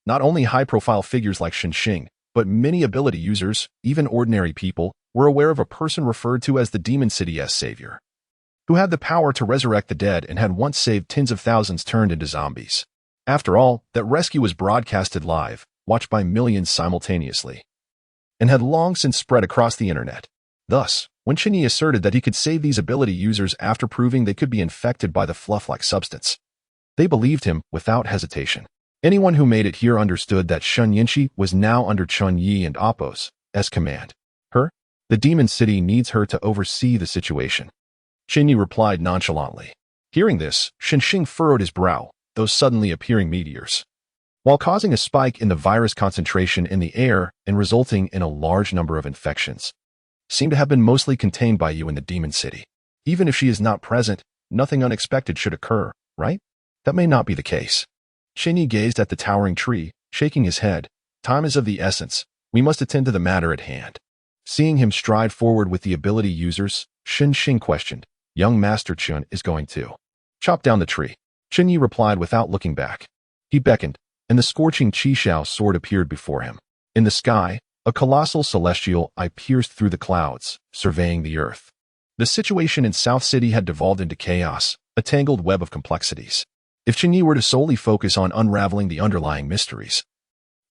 Not only high-profile figures like Chen Xing, but many ability users, even ordinary people, were aware of a person referred to as the Demon City's savior, who had the power to resurrect the dead and had once saved tens of thousands turned into zombies. After all, that rescue was broadcasted live, watched by millions simultaneously, and had long since spread across the internet. Thus, when Chen Ye asserted that he could save these ability users after proving they could be infected by the fluff-like substance, they believed him without hesitation. Anyone who made it here understood that Chen Ye was now under Chen Ye and Appo's command. The demon city needs her to oversee the situation. Chen Ye replied nonchalantly. Hearing this, Shen Xing furrowed his brow, those suddenly appearing meteors, while causing a spike in the virus concentration in the air and resulting in a large number of infections, seem to have been mostly contained by you in the demon city. Even if she is not present, nothing unexpected should occur, right? That may not be the case. Chen Ye gazed at the towering tree, shaking his head. Time is of the essence. We must attend to the matter at hand. Seeing him stride forward with the ability users, Shen Xing questioned, young Master Chen is going to chop down the tree. Chen Ye replied without looking back. He beckoned, and the scorching Qishao sword appeared before him. In the sky, a colossal celestial eye pierced through the clouds, surveying the earth. The situation in South City had devolved into chaos, a tangled web of complexities. If Chen Ye were to solely focus on unraveling the underlying mysteries,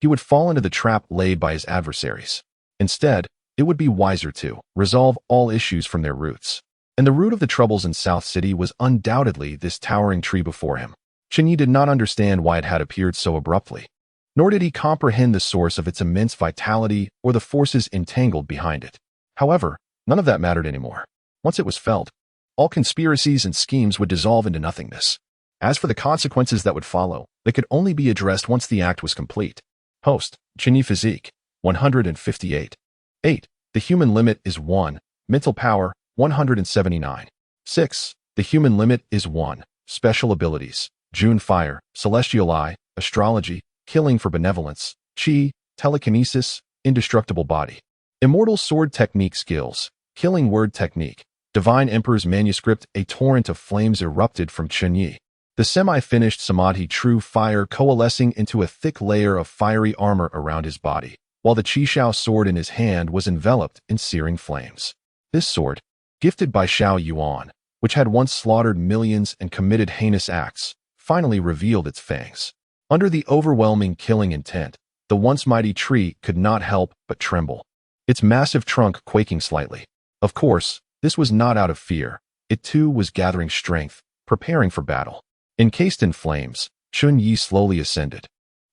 he would fall into the trap laid by his adversaries. Instead, it would be wiser to resolve all issues from their roots. And the root of the troubles in South City was undoubtedly this towering tree before him. Chen Ye did not understand why it had appeared so abruptly, nor did he comprehend the source of its immense vitality or the forces entangled behind it. However, none of that mattered anymore. Once it was felt, all conspiracies and schemes would dissolve into nothingness. As for the consequences that would follow, they could only be addressed once the act was complete. Host, Chen Ye Physique, 158. 8. The human limit is 1. Mental power, 179. 6. The human limit is 1. Special abilities, June Fire, Celestial Eye, Astrology, Killing for Benevolence, Qi, Telekinesis, Indestructible Body. Immortal Sword Technique Skills, Killing Word Technique, Divine Emperor's Manuscript. A torrent of flames erupted from Chen Ye. The semi-finished Samadhi True Fire coalescing into a thick layer of fiery armor around his body, while the Qishao sword in his hand was enveloped in searing flames. This sword, gifted by Xiao Yuan, which had once slaughtered millions and committed heinous acts, finally revealed its fangs. Under the overwhelming killing intent, the once mighty tree could not help but tremble, its massive trunk quaking slightly. Of course, this was not out of fear. It too was gathering strength, preparing for battle. Encased in flames, Chen Ye slowly ascended,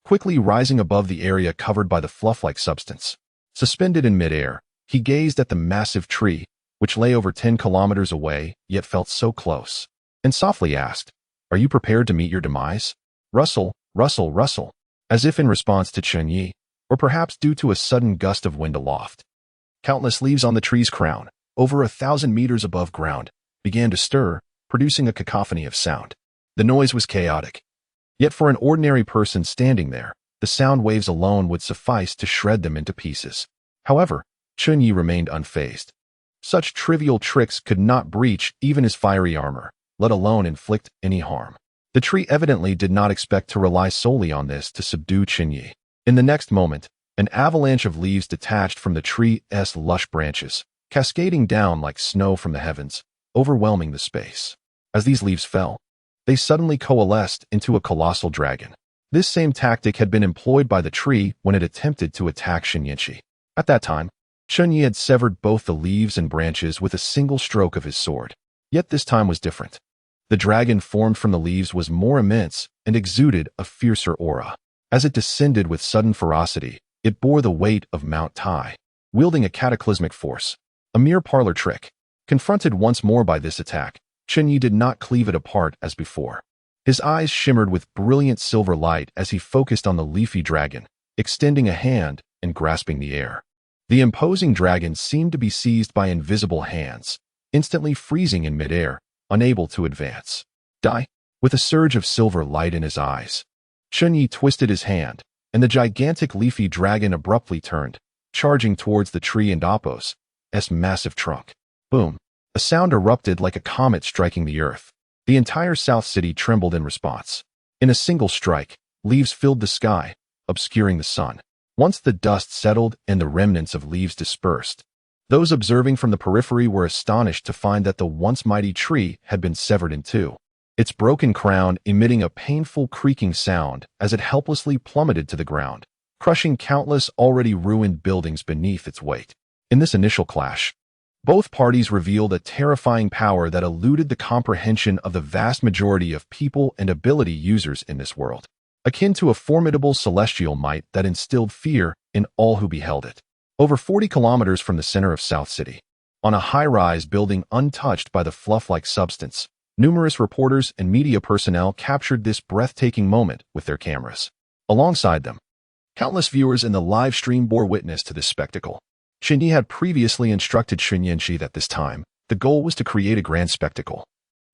quickly rising above the area covered by the fluff-like substance. Suspended in midair, he gazed at the massive tree, which lay over 10 kilometers away, yet felt so close, and softly asked, "Are you prepared to meet your demise?" Rustle, rustle, rustle, as if in response to Chen Ye, or perhaps due to a sudden gust of wind aloft. Countless leaves on the tree's crown, over 1,000 meters above ground, began to stir, producing a cacophony of sound. The noise was chaotic. Yet for an ordinary person standing there, the sound waves alone would suffice to shred them into pieces. However, Chen Ye remained unfazed. Such trivial tricks could not breach even his fiery armor, let alone inflict any harm. The tree evidently did not expect to rely solely on this to subdue Chen Ye. In the next moment, an avalanche of leaves detached from the tree's lush branches, cascading down like snow from the heavens, overwhelming the space. As these leaves fell, they suddenly coalesced into a colossal dragon. This same tactic had been employed by the tree when it attempted to attack Chen Ye. At that time, Chen Ye had severed both the leaves and branches with a single stroke of his sword. Yet this time was different. The dragon formed from the leaves was more immense and exuded a fiercer aura. As it descended with sudden ferocity, it bore the weight of Mount Tai, wielding a cataclysmic force. A mere parlor trick. Confronted once more by this attack, Chen Ye did not cleave it apart as before. His eyes shimmered with brilliant silver light as he focused on the leafy dragon, extending a hand and grasping the air. The imposing dragon seemed to be seized by invisible hands, instantly freezing in midair, unable to advance. Die! With a surge of silver light in his eyes, Chen Ye twisted his hand, and the gigantic leafy dragon abruptly turned, charging towards the tree and Appo's massive trunk. Boom! A sound erupted like a comet striking the earth. The entire South City trembled in response. In a single strike, leaves filled the sky, obscuring the sun. Once the dust settled and the remnants of leaves dispersed, those observing from the periphery were astonished to find that the once mighty tree had been severed in two, its broken crown emitting a painful creaking sound as it helplessly plummeted to the ground, crushing countless already ruined buildings beneath its weight. In this initial clash, both parties revealed a terrifying power that eluded the comprehension of the vast majority of people and ability users in this world. akin to a formidable celestial might that instilled fear in all who beheld it. Over 40 kilometers from the center of South City, on a high-rise building untouched by the fluff-like substance, numerous reporters and media personnel captured this breathtaking moment with their cameras. Alongside them, countless viewers in the live stream bore witness to this spectacle. Chen Ye had previously instructed Chen Ye that this time, the goal was to create a grand spectacle.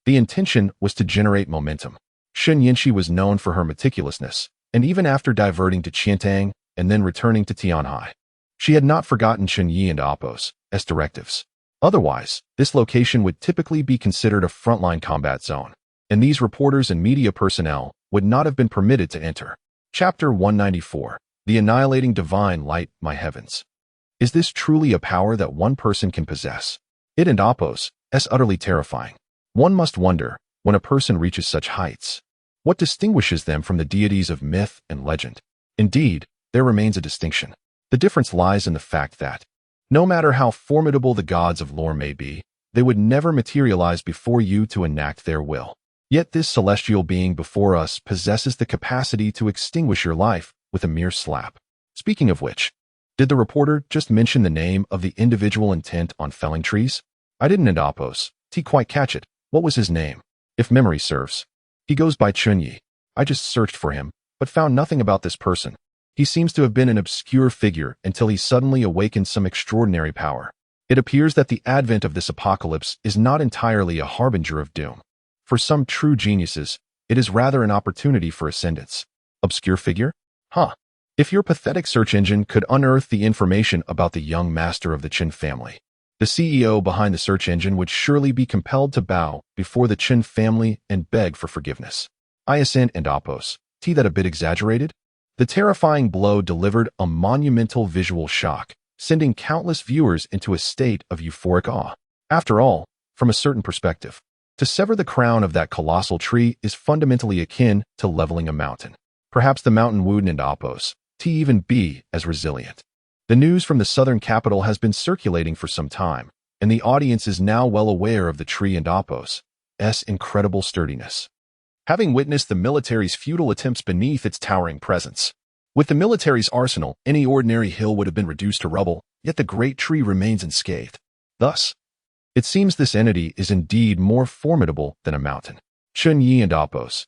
The intention was to generate momentum. Chen Ye was known for her meticulousness, and even after diverting to Qiantang and then returning to Tianhai, she had not forgotten Chen Ye and Apos as directives. Otherwise, this location would typically be considered a frontline combat zone, and these reporters and media personnel would not have been permitted to enter. Chapter 194. The Annihilating Divine Light, My Heavens. Is this truly a power that one person can possess? It and Apos is utterly terrifying. One must wonder, when a person reaches such heights, what distinguishes them from the deities of myth and legend? Indeed, there remains a distinction. The difference lies in the fact that, no matter how formidable the gods of lore may be, they would never materialize before you to enact their will. Yet this celestial being before us possesses the capacity to extinguish your life with a mere slap. Speaking of which, did the reporter just mention the name of the individual intent on felling trees? I didn't, and Apos quite catch it. What was his name? If memory serves. He goes by Chen Ye. I just searched for him, but found nothing about this person. He seems to have been an obscure figure until he suddenly awakened some extraordinary power. It appears that the advent of this apocalypse is not entirely a harbinger of doom. For some true geniuses, it is rather an opportunity for ascendance. Obscure figure? Huh. If your pathetic search engine could unearth the information about the young master of the Chen family, the CEO behind the search engine would surely be compelled to bow before the Chen family and beg for forgiveness. I assent, and Apos. That a bit exaggerated? The terrifying blow delivered a monumental visual shock, sending countless viewers into a state of euphoric awe. After all, from a certain perspective, to sever the crown of that colossal tree is fundamentally akin to leveling a mountain. Perhaps the mountain would and Apos even be as resilient. The news from the southern capital has been circulating for some time, and the audience is now well aware of the tree and Apos' incredible sturdiness, having witnessed the military's futile attempts beneath its towering presence. With the military's arsenal, any ordinary hill would have been reduced to rubble, yet the great tree remains unscathed. Thus, it seems this entity is indeed more formidable than a mountain. Chen Ye and Apos'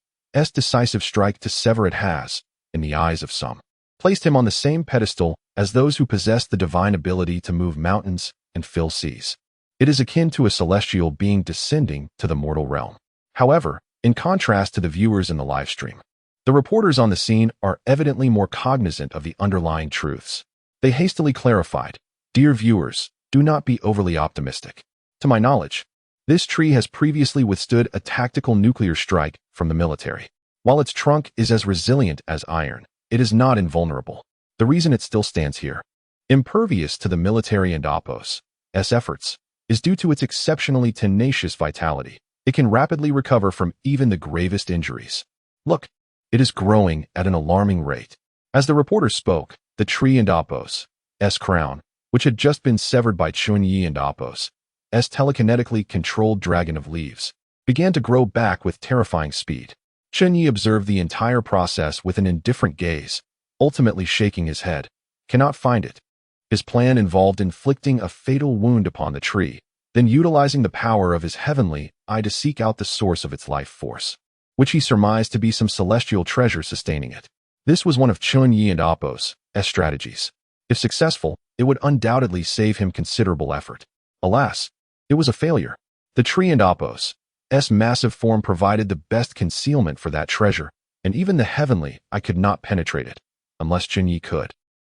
decisive strike to sever it has, in the eyes of some, placed him on the same pedestal as those who possess the divine ability to move mountains and fill seas. It is akin to a celestial being descending to the mortal realm. However, in contrast to the viewers in the live stream, the reporters on the scene are evidently more cognizant of the underlying truths. They hastily clarified, "Dear viewers, do not be overly optimistic. To my knowledge, this tree has previously withstood a tactical nuclear strike from the military. While its trunk is as resilient as iron, it is not invulnerable. The reason it still stands here, impervious to the military and Apos' efforts, is due to its exceptionally tenacious vitality. It can rapidly recover from even the gravest injuries. Look, it is growing at an alarming rate." As the reporter spoke, the tree and Apos' crown, which had just been severed by Chen Ye and Apos' telekinetically controlled dragon of leaves, began to grow back with terrifying speed. Chen Ye observed the entire process with an indifferent gaze, ultimately shaking his head. Cannot find it. His plan involved inflicting a fatal wound upon the tree, then utilizing the power of his heavenly eye to seek out the source of its life force, which he surmised to be some celestial treasure sustaining it. This was one of Chen Ye and Apos' strategies. If successful, it would undoubtedly save him considerable effort. Alas, it was a failure. The tree and Apos' massive form provided the best concealment for that treasure, and even the heavenly eye could not penetrate it, unless Chen Ye could,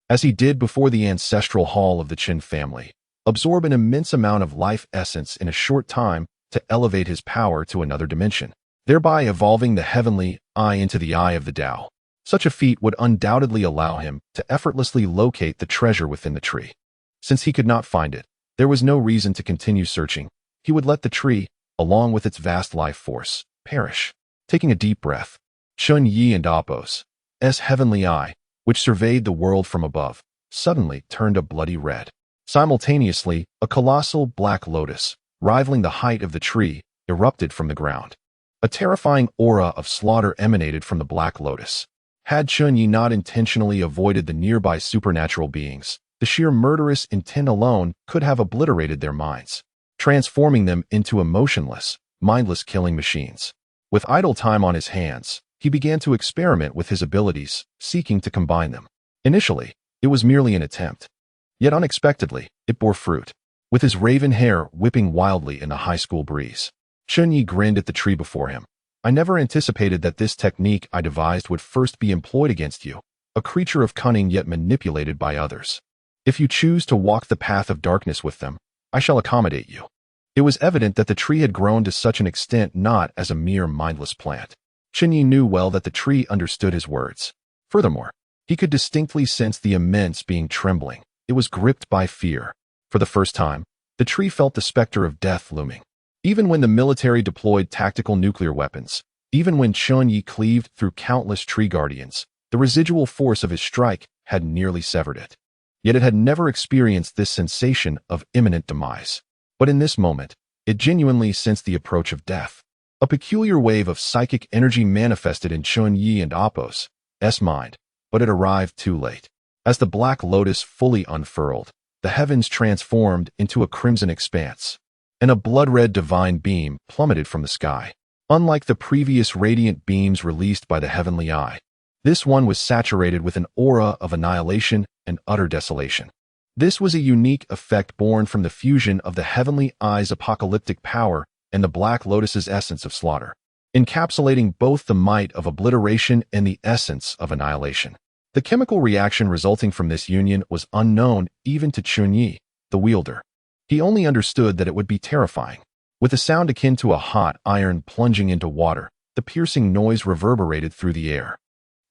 as he did before the ancestral hall of the Chen family, absorb an immense amount of life essence in a short time to elevate his power to another dimension, thereby evolving the heavenly eye into the eye of the Tao. Such a feat would undoubtedly allow him to effortlessly locate the treasure within the tree. Since he could not find it, there was no reason to continue searching. He would let the tree, along with its vast life force, perish. Taking a deep breath, Chen Ye and Apos' heavenly eye, which surveyed the world from above, suddenly turned a bloody red. Simultaneously, a colossal black lotus, rivaling the height of the tree, erupted from the ground. A terrifying aura of slaughter emanated from the black lotus. Had Chen Ye not intentionally avoided the nearby supernatural beings, the sheer murderous intent alone could have obliterated their minds, transforming them into emotionless, mindless killing machines. With idle time on his hands, he began to experiment with his abilities, seeking to combine them. Initially, it was merely an attempt. Yet unexpectedly, it bore fruit. With his raven hair whipping wildly in the high school breeze, Chen Ye grinned at the tree before him. I never anticipated that this technique I devised would first be employed against you, a creature of cunning yet manipulated by others. If you choose to walk the path of darkness with them, I shall accommodate you. It was evident that the tree had grown to such an extent not as a mere mindless plant. Chen Ye knew well that the tree understood his words. Furthermore, he could distinctly sense the immense being trembling. It was gripped by fear. For the first time, the tree felt the specter of death looming. Even when the military deployed tactical nuclear weapons, even when Chen Ye cleaved through countless tree guardians, the residual force of his strike had nearly severed it. Yet it had never experienced this sensation of imminent demise. But in this moment, it genuinely sensed the approach of death. A peculiar wave of psychic energy manifested in Chen Ye and Apos' mind, but it arrived too late. As the black lotus fully unfurled, the heavens transformed into a crimson expanse, and a blood-red divine beam plummeted from the sky. Unlike the previous radiant beams released by the heavenly eye, this one was saturated with an aura of annihilation and utter desolation. This was a unique effect born from the fusion of the heavenly eye's apocalyptic power and the black lotus's essence of slaughter, encapsulating both the might of obliteration and the essence of annihilation. The chemical reaction resulting from this union was unknown even to Chen Ye, the wielder. He only understood that it would be terrifying. With a sound akin to a hot iron plunging into water, the piercing noise reverberated through the air.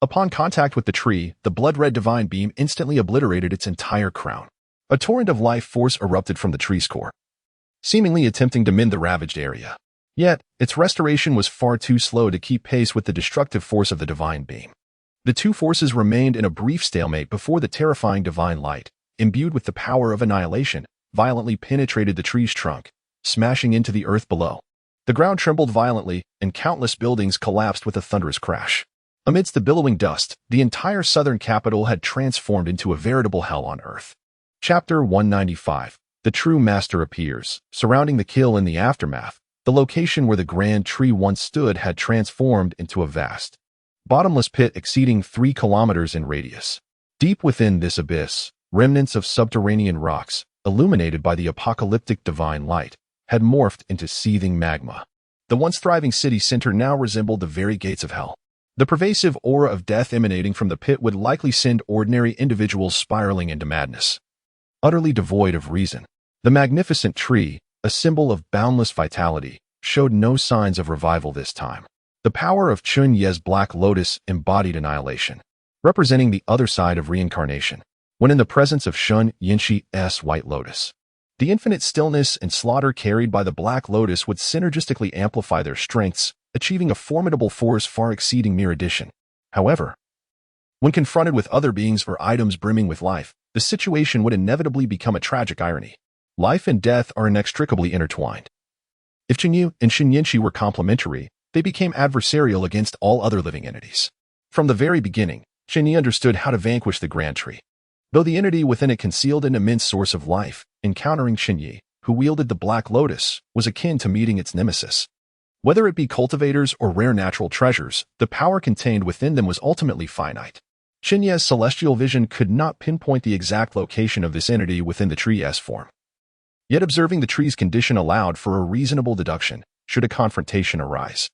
Upon contact with the tree, the blood-red divine beam instantly obliterated its entire crown. A torrent of life force erupted from the tree's core, seemingly attempting to mend the ravaged area. Yet, its restoration was far too slow to keep pace with the destructive force of the divine beam. The two forces remained in a brief stalemate before the terrifying divine light, imbued with the power of annihilation, violently penetrated the tree's trunk, smashing into the earth below. The ground trembled violently, and countless buildings collapsed with a thunderous crash. Amidst the billowing dust, the entire southern capital had transformed into a veritable hell on earth. Chapter 195. The True Master Appears. Surrounding the kill in the aftermath, the location where the grand tree once stood had transformed into a vast, bottomless pit exceeding 3 kilometers in radius. Deep within this abyss, remnants of subterranean rocks, illuminated by the apocalyptic divine light, had morphed into seething magma. The once thriving city center now resembled the very gates of hell. The pervasive aura of death emanating from the pit would likely send ordinary individuals spiraling into madness. Utterly devoid of reason, the magnificent tree, a symbol of boundless vitality, showed no signs of revival this time. The power of Chen Ye's Black Lotus embodied annihilation, representing the other side of reincarnation. When in the presence of Chen Ye's White Lotus, the infinite stillness and slaughter carried by the Black Lotus would synergistically amplify their strengths, achieving a formidable force far exceeding mere addition. However, when confronted with other beings or items brimming with life, the situation would inevitably become a tragic irony. Life and death are inextricably intertwined. If Chen Ye and Chen Ye were complementary, they became adversarial against all other living entities. From the very beginning, Chen Ye understood how to vanquish the Grand Tree. Though the entity within it concealed an immense source of life, encountering Chen Ye, who wielded the Black Lotus, was akin to meeting its nemesis. Whether it be cultivators or rare natural treasures, the power contained within them was ultimately finite. Chen Ye's celestial vision could not pinpoint the exact location of this entity within the tree's form. Yet observing the tree's condition allowed for a reasonable deduction, should a confrontation arise.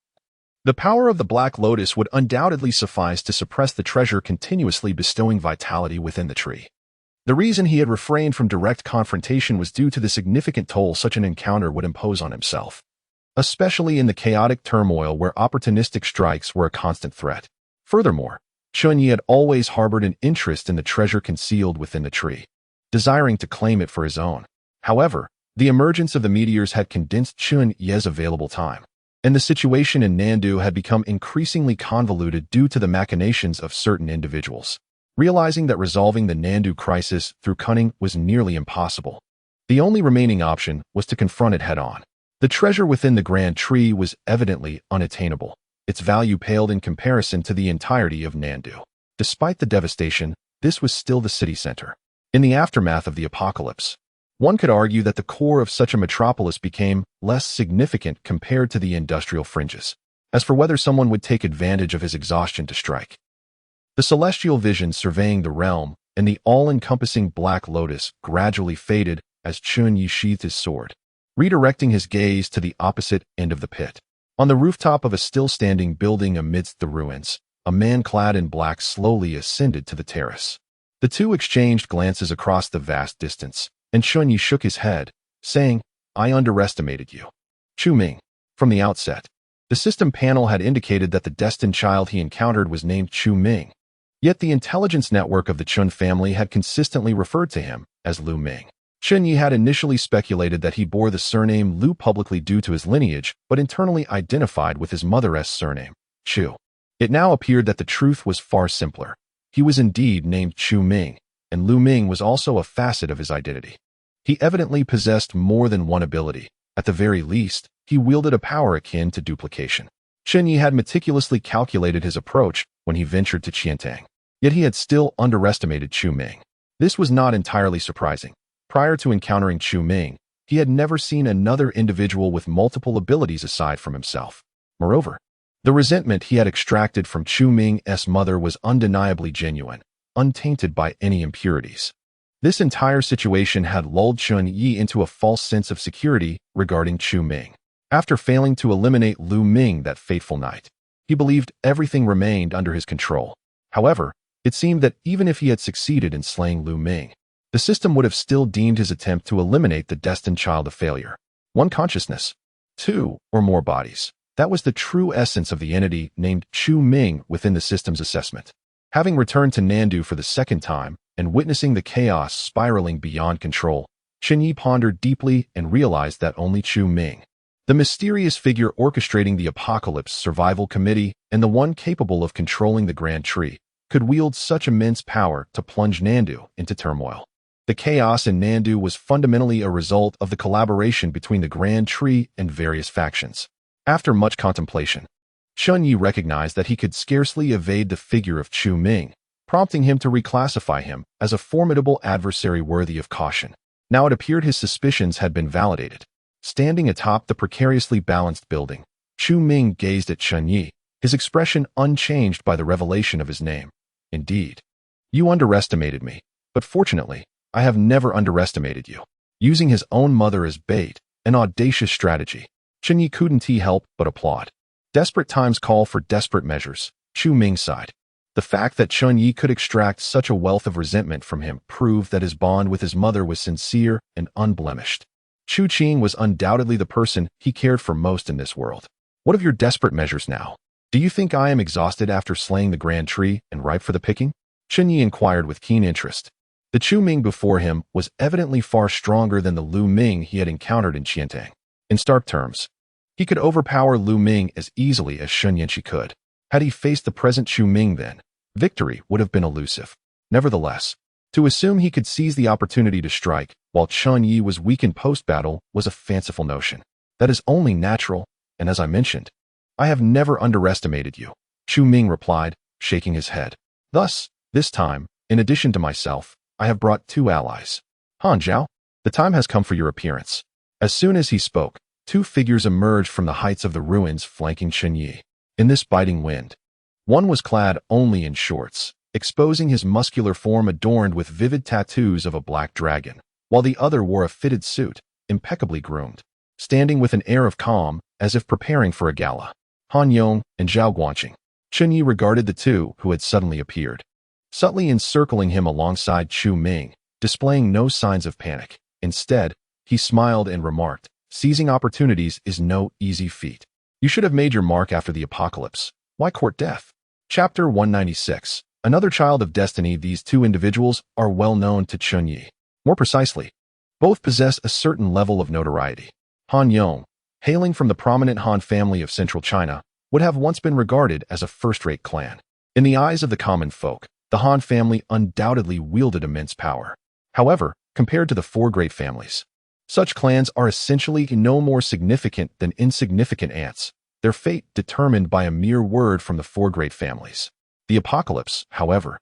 The power of the Black Lotus would undoubtedly suffice to suppress the treasure continuously bestowing vitality within the tree. The reason he had refrained from direct confrontation was due to the significant toll such an encounter would impose on himself, especially in the chaotic turmoil where opportunistic strikes were a constant threat. Furthermore, Chen Ye had always harbored an interest in the treasure concealed within the tree, desiring to claim it for his own. However, the emergence of the meteors had condensed Chen Ye's available time, and the situation in Nandu had become increasingly convoluted due to the machinations of certain individuals. Realizing that resolving the Nandu crisis through cunning was nearly impossible, the only remaining option was to confront it head-on. The treasure within the Grand Tree was evidently unattainable, its value paled in comparison to the entirety of Nandu. Despite the devastation, this was still the city center. In the aftermath of the apocalypse, one could argue that the core of such a metropolis became less significant compared to the industrial fringes. As for whether someone would take advantage of his exhaustion to strike, the celestial vision surveying the realm and the all-encompassing Black Lotus gradually faded as Chen Ye sheathed his sword, redirecting his gaze to the opposite end of the pit. On the rooftop of a still-standing building amidst the ruins, a man clad in black slowly ascended to the terrace. The two exchanged glances across the vast distance, and Chen Ye shook his head, saying, "I underestimated you, Chu Ming." From the outset, the system panel had indicated that the destined child he encountered was named Chu Ming, yet the intelligence network of the Chun family had consistently referred to him as Lu Ming. Chen Ye had initially speculated that he bore the surname Lu publicly due to his lineage, but internally identified with his mother's surname, Chu. It now appeared that the truth was far simpler. He was indeed named Chu Ming, and Lu Ming was also a facet of his identity. He evidently possessed more than one ability. At the very least, he wielded a power akin to duplication. Chen Ye had meticulously calculated his approach when he ventured to Qiantang, yet he had still underestimated Chu Ming. This was not entirely surprising. Prior to encountering Chu Ming, he had never seen another individual with multiple abilities aside from himself. Moreover, the resentment he had extracted from Chu Ming's mother was undeniably genuine, untainted by any impurities. This entire situation had lulled Chen Ye into a false sense of security regarding Chu Ming. After failing to eliminate Lu Ming that fateful night, he believed everything remained under his control. However, it seemed that even if he had succeeded in slaying Lu Ming, the system would have still deemed his attempt to eliminate the destined child a failure. One consciousness, two or more bodies. That was the true essence of the entity named Chu Ming within the system's assessment. Having returned to Nandu for the second time and witnessing the chaos spiraling beyond control, Chen Ye pondered deeply and realized that only Chu Ming, the mysterious figure orchestrating the Apocalypse Survival Committee and the one capable of controlling the Grand Tree, could wield such immense power to plunge Nandu into turmoil. The chaos in Nandu was fundamentally a result of the collaboration between the Grand Tree and various factions. After much contemplation, Chen Ye recognized that he could scarcely evade the figure of Chu Ming, prompting him to reclassify him as a formidable adversary worthy of caution. Now it appeared his suspicions had been validated. Standing atop the precariously balanced building, Chu Ming gazed at Chen Ye, his expression unchanged by the revelation of his name. "Indeed, you underestimated me, but fortunately, I have never underestimated you." Using his own mother as bait, an audacious strategy, Chen Ye couldn't help but applaud. Desperate times call for desperate measures, Chu Ming sighed. The fact that Chen Ye could extract such a wealth of resentment from him proved that his bond with his mother was sincere and unblemished. Chu Qing was undoubtedly the person he cared for most in this world. "What of your desperate measures now? Do you think I am exhausted after slaying the Grand Tree and ripe for the picking?" Chen Ye inquired with keen interest. The Chu Ming before him was evidently far stronger than the Lu Ming he had encountered in Qiantang. In stark terms, he could overpower Lu Ming as easily as Shen Yanqi could. Had he faced the present Chu Ming then, victory would have been elusive. Nevertheless, to assume he could seize the opportunity to strike while Chen Ye was weakened post-battle was a fanciful notion. That is only natural, and as I mentioned, I have never underestimated you, Chu Ming replied, shaking his head. Thus, this time, in addition to myself, I have brought two allies. Han Zhao, the time has come for your appearance. As soon as he spoke, two figures emerged from the heights of the ruins flanking Chen Ye. In this biting wind, one was clad only in shorts, exposing his muscular form adorned with vivid tattoos of a black dragon, while the other wore a fitted suit, impeccably groomed, standing with an air of calm as if preparing for a gala. Han Yong and Zhao Guanqing. Chen Ye regarded the two who had suddenly appeared, subtly encircling him alongside Chu Ming, displaying no signs of panic. Instead, he smiled and remarked, "Seizing opportunities is no easy feat. You should have made your mark after the apocalypse. Why court death?" Chapter 196. Another child of destiny. These two individuals are well known to Chen Ye. More precisely, both possess a certain level of notoriety. Han Yong, hailing from the prominent Han family of central China, would have once been regarded as a first-rate clan. In the eyes of the common folk, the Han family undoubtedly wielded immense power. However, compared to the four great families, such clans are essentially no more significant than insignificant ants. their fate determined by a mere word from the four great families. The apocalypse, however,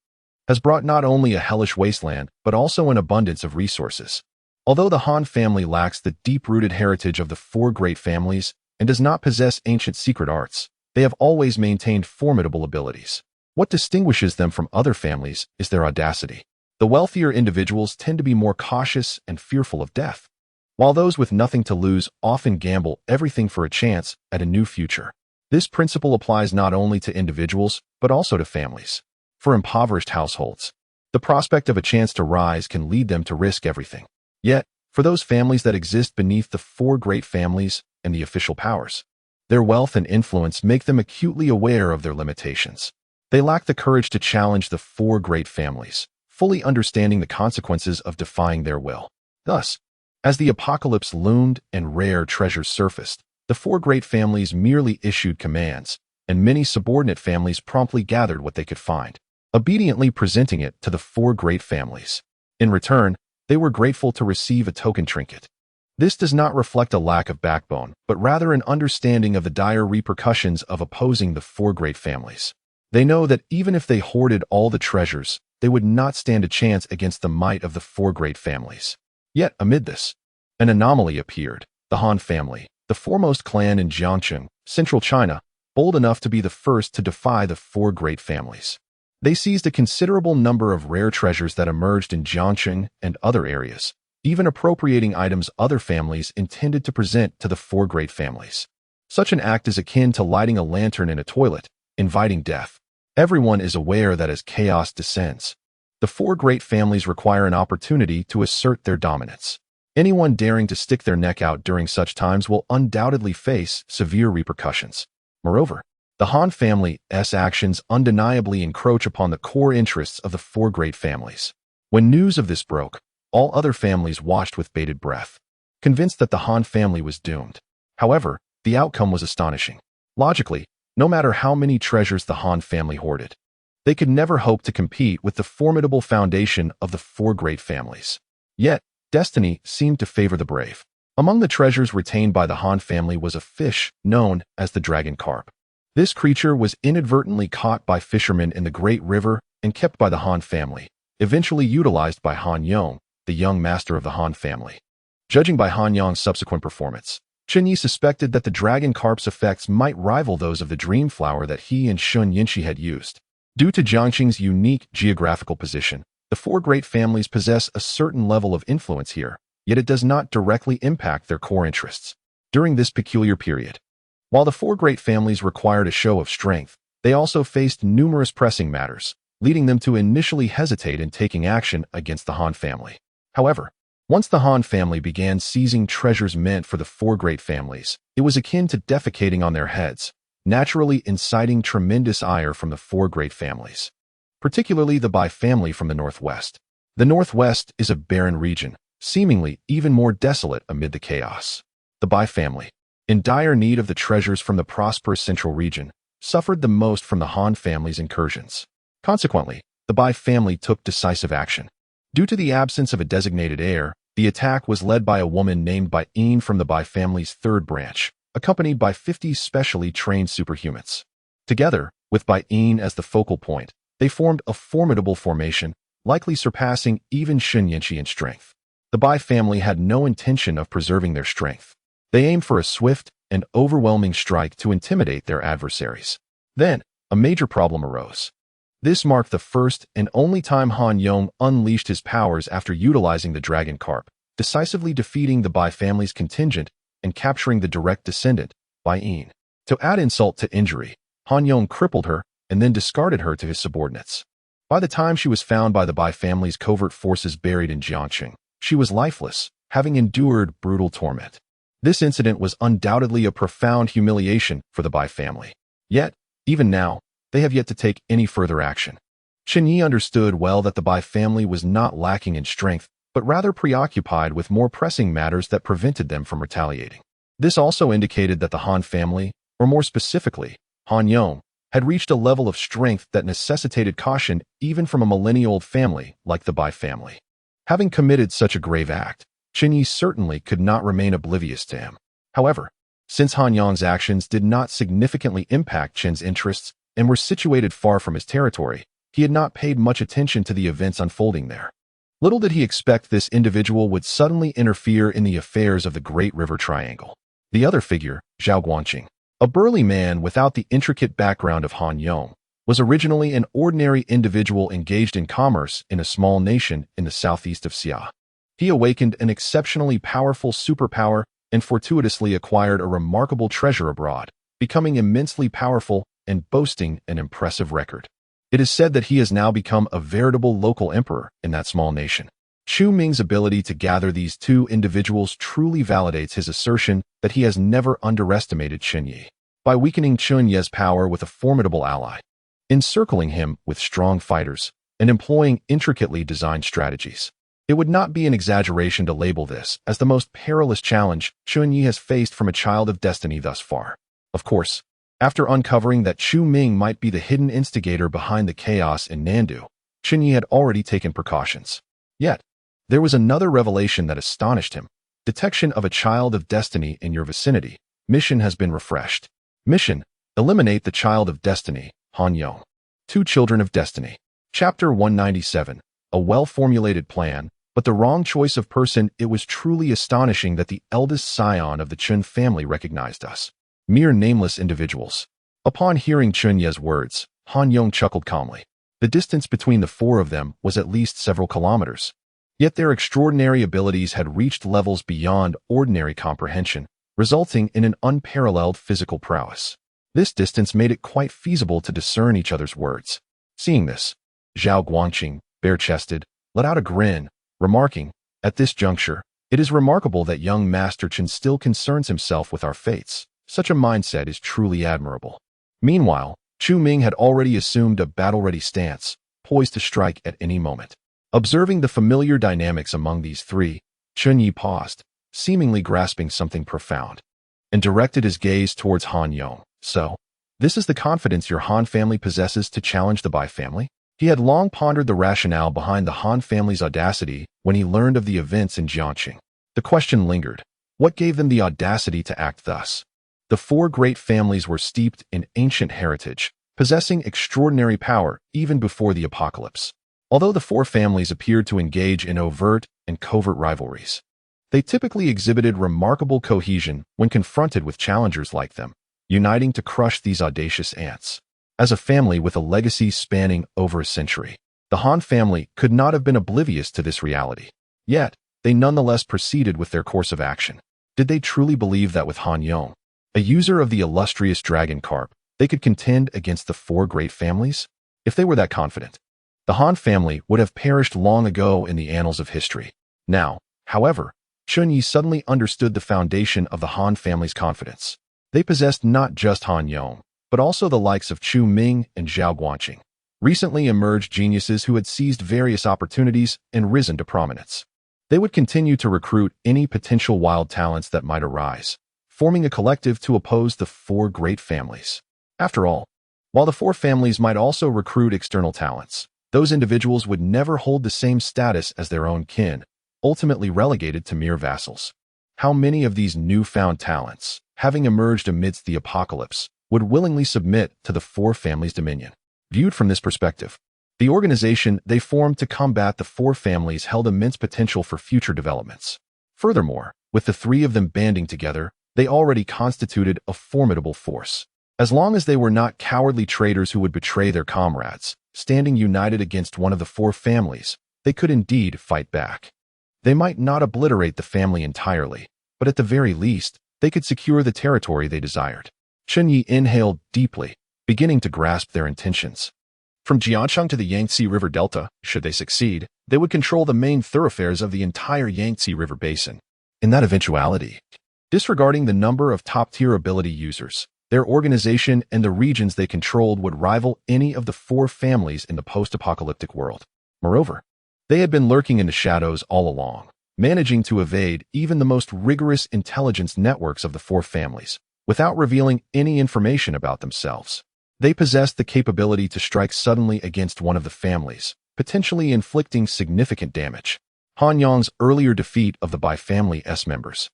has brought not only a hellish wasteland, but also an abundance of resources. Although the Han family lacks the deep-rooted heritage of the four great families and does not possess ancient secret arts, they have always maintained formidable abilities. What distinguishes them from other families is their audacity. The wealthier individuals tend to be more cautious and fearful of death, while those with nothing to lose often gamble everything for a chance at a new future. This principle applies not only to individuals, but also to families. For impoverished households, the prospect of a chance to rise can lead them to risk everything. Yet, for those families that exist beneath the four great families and the official powers, their wealth and influence make them acutely aware of their limitations. They lack the courage to challenge the four great families, fully understanding the consequences of defying their will. Thus, as the apocalypse loomed and rare treasures surfaced, the four great families merely issued commands, and many subordinate families promptly gathered what they could find, obediently presenting it to the four great families. In return, they were grateful to receive a token trinket. This does not reflect a lack of backbone, but rather an understanding of the dire repercussions of opposing the four great families. They know that even if they hoarded all the treasures, they would not stand a chance against the might of the four great families. Yet, amid this, an anomaly appeared: the Han family, the foremost clan in Jiangcheng, central China, bold enough to be the first to defy the four great families. They seized a considerable number of rare treasures that emerged in Jiangcheng and other areas, even appropriating items other families intended to present to the four great families. Such an act is akin to lighting a lantern in a toilet, inviting death. Everyone is aware that as chaos descends, the four great families require an opportunity to assert their dominance. Anyone daring to stick their neck out during such times will undoubtedly face severe repercussions. Moreover, the Han family's actions undeniably encroach upon the core interests of the four great families. When news of this broke, all other families watched with bated breath, convinced that the Han family was doomed. However, the outcome was astonishing. Logically, no matter how many treasures the Han family hoarded, they could never hope to compete with the formidable foundation of the four great families. Yet, destiny seemed to favor the brave. Among the treasures retained by the Han family was a fish known as the dragon carp. This creature was inadvertently caught by fishermen in the Great River and kept by the Han family, eventually utilized by Han Yong, the young master of the Han family. Judging by Han Yong's subsequent performance, Chen Ye suspected that the dragon carp's effects might rival those of the dream flower that he and Shun Yinshi had used. Due to Jiangqing's unique geographical position, the four great families possess a certain level of influence here, yet it does not directly impact their core interests. During this peculiar period, while the four great families required a show of strength, they also faced numerous pressing matters, leading them to initially hesitate in taking action against the Han family. However, once the Han family began seizing treasures meant for the four great families, it was akin to defecating on their heads, naturally inciting tremendous ire from the four great families, particularly the Bai family from the northwest. The northwest is a barren region, seemingly even more desolate amid the chaos. The Bai family, in dire need of the treasures from the prosperous central region, suffered the most from the Han family's incursions. Consequently, the Bai family took decisive action. Due to the absence of a designated heir, the attack was led by a woman named Bai Yin from the Bai family's third branch, accompanied by 50 specially trained superhumans. Together, with Bai Yin as the focal point, they formed a formidable formation, likely surpassing even Shun Yinshi in strength. The Bai family had no intention of preserving their strength. They aimed for a swift and overwhelming strike to intimidate their adversaries. Then, a major problem arose. This marked the first and only time Han Yong unleashed his powers after utilizing the dragon carp, decisively defeating the Bai family's contingent and capturing the direct descendant, Bai Yin. To add insult to injury, Han Yong crippled her and then discarded her to his subordinates. By the time she was found by the Bai family's covert forces buried in Jiangcheng, she was lifeless, having endured brutal torment. This incident was undoubtedly a profound humiliation for the Bai family. Yet, even now, they have yet to take any further action. Chen Ye understood well that the Bai family was not lacking in strength, but rather preoccupied with more pressing matters that prevented them from retaliating. This also indicated that the Han family, or more specifically, Han Yong, had reached a level of strength that necessitated caution even from a millennia-old family like the Bai family. Having committed such a grave act, Chen Ye certainly could not remain oblivious to him. However, Since Han Yong's actions did not significantly impact Chen's interests and were situated far from his territory, he had not paid much attention to the events unfolding there. Little did he expect this individual would suddenly interfere in the affairs of the Great River Triangle. The other figure, Zhao Guanqing, a burly man without the intricate background of Han Yong, was originally an ordinary individual engaged in commerce in a small nation in the southeast of Xia. He awakened an exceptionally powerful superpower and fortuitously acquired a remarkable treasure abroad, becoming immensely powerful and boasting an impressive record. It is said that he has now become a veritable local emperor in that small nation. Chu Ming's ability to gather these two individuals truly validates his assertion that he has never underestimated Chen Ye. By weakening Chen Ye's power with a formidable ally, encircling him with strong fighters, and employing intricately designed strategies, it would not be an exaggeration to label this as the most perilous challenge Chen Ye has faced from a child of destiny thus far. Of course, after uncovering that Chu Ming might be the hidden instigator behind the chaos in Nandu, Chen Ye had already taken precautions. Yet, there was another revelation that astonished him. Detection of a child of destiny in your vicinity. Mission has been refreshed. Mission: eliminate the child of destiny, Han Yong. Two children of destiny. Chapter 197. A well-formulated plan, but the wrong choice of person. It was truly astonishing that the eldest scion of the Chen family recognized us. Mere nameless individuals. Upon hearing Chen Ye's words, Han Yong chuckled calmly. The distance between the four of them was at least several kilometers. Yet their extraordinary abilities had reached levels beyond ordinary comprehension, resulting in an unparalleled physical prowess. This distance made it quite feasible to discern each other's words. Seeing this, Zhao Guanqing, bare-chested, let out a grin, remarking, "At this juncture, it is remarkable that young Master Chen still concerns himself with our fates. Such a mindset is truly admirable." Meanwhile, Chu Ming had already assumed a battle-ready stance, poised to strike at any moment. Observing the familiar dynamics among these three, Chen Ye paused, seemingly grasping something profound, and directed his gaze towards Han Yong. "So, this is the confidence your Han family possesses to challenge the Bai family?" He had long pondered the rationale behind the Han family's audacity when he learned of the events in Jiangxing. The question lingered. What gave them the audacity to act thus? The four great families were steeped in ancient heritage, possessing extraordinary power even before the apocalypse. Although the four families appeared to engage in overt and covert rivalries, they typically exhibited remarkable cohesion when confronted with challengers like them, uniting to crush these audacious ants. As a family with a legacy spanning over a century, the Han family could not have been oblivious to this reality. Yet, they nonetheless proceeded with their course of action. Did they truly believe that with Han Yong, a user of the illustrious dragon carp, they could contend against the four great families? If they were that confident, the Han family would have perished long ago in the annals of history. Now, however, Chen Ye suddenly understood the foundation of the Han family's confidence. They possessed not just Han Yong, but also the likes of Chu Ming and Zhao Guanqing, recently emerged geniuses who had seized various opportunities and risen to prominence. They would continue to recruit any potential wild talents that might arise, forming a collective to oppose the four great families. After all, while the four families might also recruit external talents, those individuals would never hold the same status as their own kin, ultimately relegated to mere vassals. How many of these newfound talents, having emerged amidst the apocalypse, would willingly submit to the four families' dominion? Viewed from this perspective, the organization they formed to combat the four families held immense potential for future developments. Furthermore, with the three of them banding together, they already constituted a formidable force. As long as they were not cowardly traitors who would betray their comrades, standing united against one of the four families, they could indeed fight back. They might not obliterate the family entirely, but at the very least, they could secure the territory they desired. Chen Ye inhaled deeply, beginning to grasp their intentions. From Jiangxing to the Yangtze River Delta, should they succeed, they would control the main thoroughfares of the entire Yangtze River basin. In that eventuality, disregarding the number of top-tier ability users, their organization and the regions they controlled would rival any of the four families in the post-apocalyptic world. Moreover, they had been lurking in the shadows all along, managing to evade even the most rigorous intelligence networks of the four families, without revealing any information about themselves. They possessed the capability to strike suddenly against one of the families, potentially inflicting significant damage. Han Yong's earlier defeat of the Bai family's members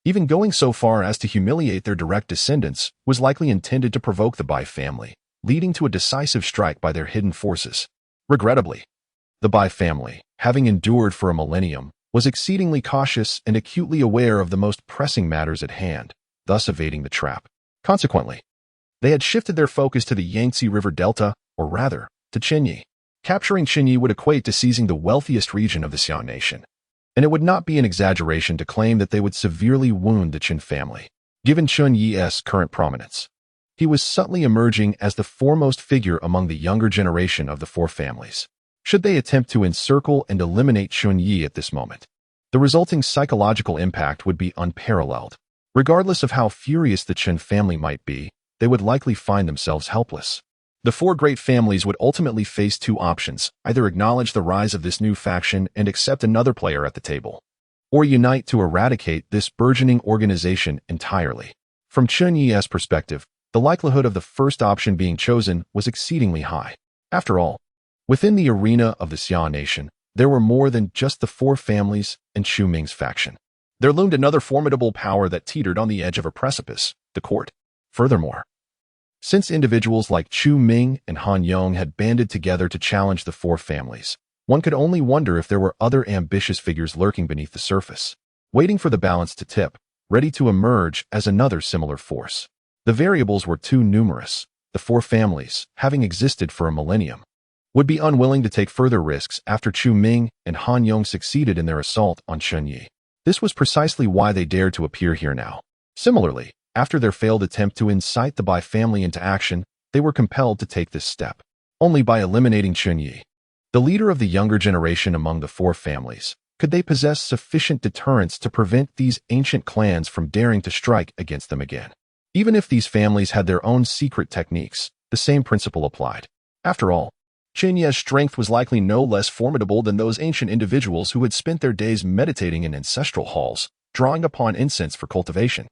Even going so far as to humiliate their direct descendants was likely intended to provoke the Bai family, leading to a decisive strike by their hidden forces. Regrettably, the Bai family, having endured for a millennium, was exceedingly cautious and acutely aware of the most pressing matters at hand, thus evading the trap. Consequently, they had shifted their focus to the Yangtze River Delta, or rather, to Chen Ye. Capturing Chen Ye would equate to seizing the wealthiest region of the Xian nation, and it would not be an exaggeration to claim that they would severely wound the Chen family. Given Chen Ye's current prominence, he was subtly emerging as the foremost figure among the younger generation of the four families. Should they attempt to encircle and eliminate Chen Ye at this moment, the resulting psychological impact would be unparalleled. Regardless of how furious the Chen family might be, they would likely find themselves helpless. The four great families would ultimately face two options: either acknowledge the rise of this new faction and accept another player at the table, or unite to eradicate this burgeoning organization entirely. From Chen Ye's perspective, the likelihood of the first option being chosen was exceedingly high. After all, within the arena of the Xian nation, there were more than just the four families and Chu Ming's faction. There loomed another formidable power that teetered on the edge of a precipice: the court. Furthermore, since individuals like Chu Ming and Han Yong had banded together to challenge the four families, one could only wonder if there were other ambitious figures lurking beneath the surface, waiting for the balance to tip, ready to emerge as another similar force. The variables were too numerous. The four families, having existed for a millennium, would be unwilling to take further risks after Chu Ming and Han Yong succeeded in their assault on Chen Ye. This was precisely why they dared to appear here now. Similarly, after their failed attempt to incite the Bai family into action, they were compelled to take this step. Only by eliminating Chen Ye, the leader of the younger generation among the four families, could they possess sufficient deterrence to prevent these ancient clans from daring to strike against them again. Even if these families had their own secret techniques, the same principle applied. After all, Chen Ye's strength was likely no less formidable than those ancient individuals who had spent their days meditating in ancestral halls, drawing upon incense for cultivation.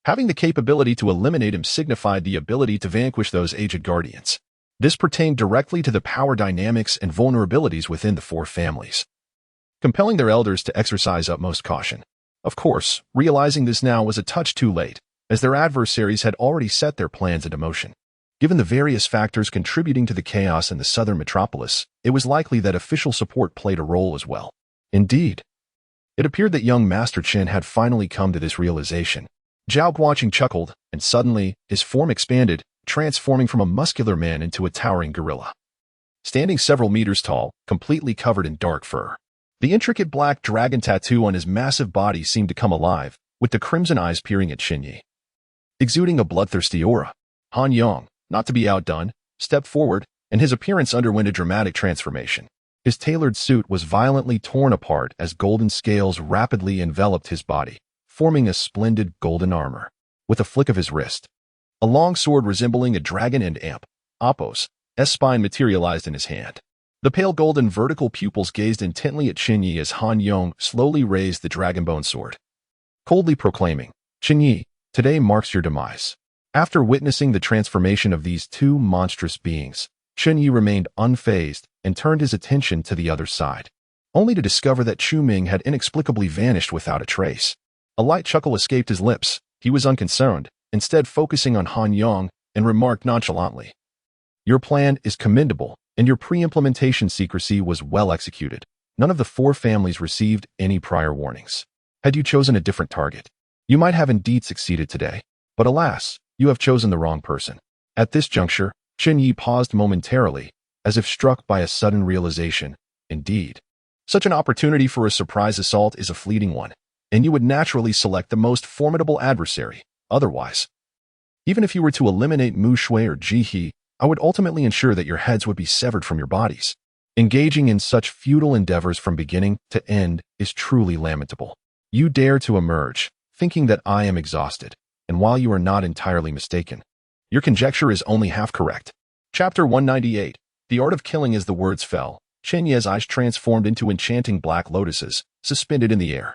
Having the capability to eliminate him signified the ability to vanquish those aged guardians. This pertained directly to the power dynamics and vulnerabilities within the four families, compelling their elders to exercise utmost caution. Of course, realizing this now was a touch too late, as their adversaries had already set their plans into motion. Given the various factors contributing to the chaos in the southern metropolis, it was likely that official support played a role as well. Indeed, it appeared that young Master Chen had finally come to this realization. Zhao Guoqing chuckled, and suddenly, his form expanded, transforming from a muscular man into a towering gorilla. Standing several meters tall, completely covered in dark fur, the intricate black dragon tattoo on his massive body seemed to come alive, with the crimson eyes peering at Chen Ye. Exuding a bloodthirsty aura, Han Yong, not to be outdone, stepped forward, and his appearance underwent a dramatic transformation. His tailored suit was violently torn apart as golden scales rapidly enveloped his body, forming a splendid golden armor. With a flick of his wrist, a long sword resembling a dragon and amp, Appo's spine materialized in his hand. The pale golden vertical pupils gazed intently at Chen Ye as Han Yong slowly raised the dragonbone sword, coldly proclaiming, "Chen Ye, today marks your demise." After witnessing the transformation of these two monstrous beings, Chen Ye remained unfazed and turned his attention to the other side, only to discover that Chu Ming had inexplicably vanished without a trace. A light chuckle escaped his lips. He was unconcerned, instead focusing on Han Yong, and remarked nonchalantly, "Your plan is commendable, and your pre-implementation secrecy was well executed. None of the four families received any prior warnings. Had you chosen a different target, you might have indeed succeeded today. But alas, you have chosen the wrong person." At this juncture, Chen Ye paused momentarily, as if struck by a sudden realization. Indeed, such an opportunity for a surprise assault is a fleeting one, and you would naturally select the most formidable adversary. Otherwise, even if you were to eliminate Mu Shui or Ji He, I would ultimately ensure that your heads would be severed from your bodies. Engaging in such futile endeavors from beginning to end is truly lamentable. You dare to emerge, thinking that I am exhausted, and while you are not entirely mistaken, your conjecture is only half correct. Chapter 198. The Art of Killing. As the words fell, Chen Ye's eyes transformed into enchanting black lotuses, suspended in the air.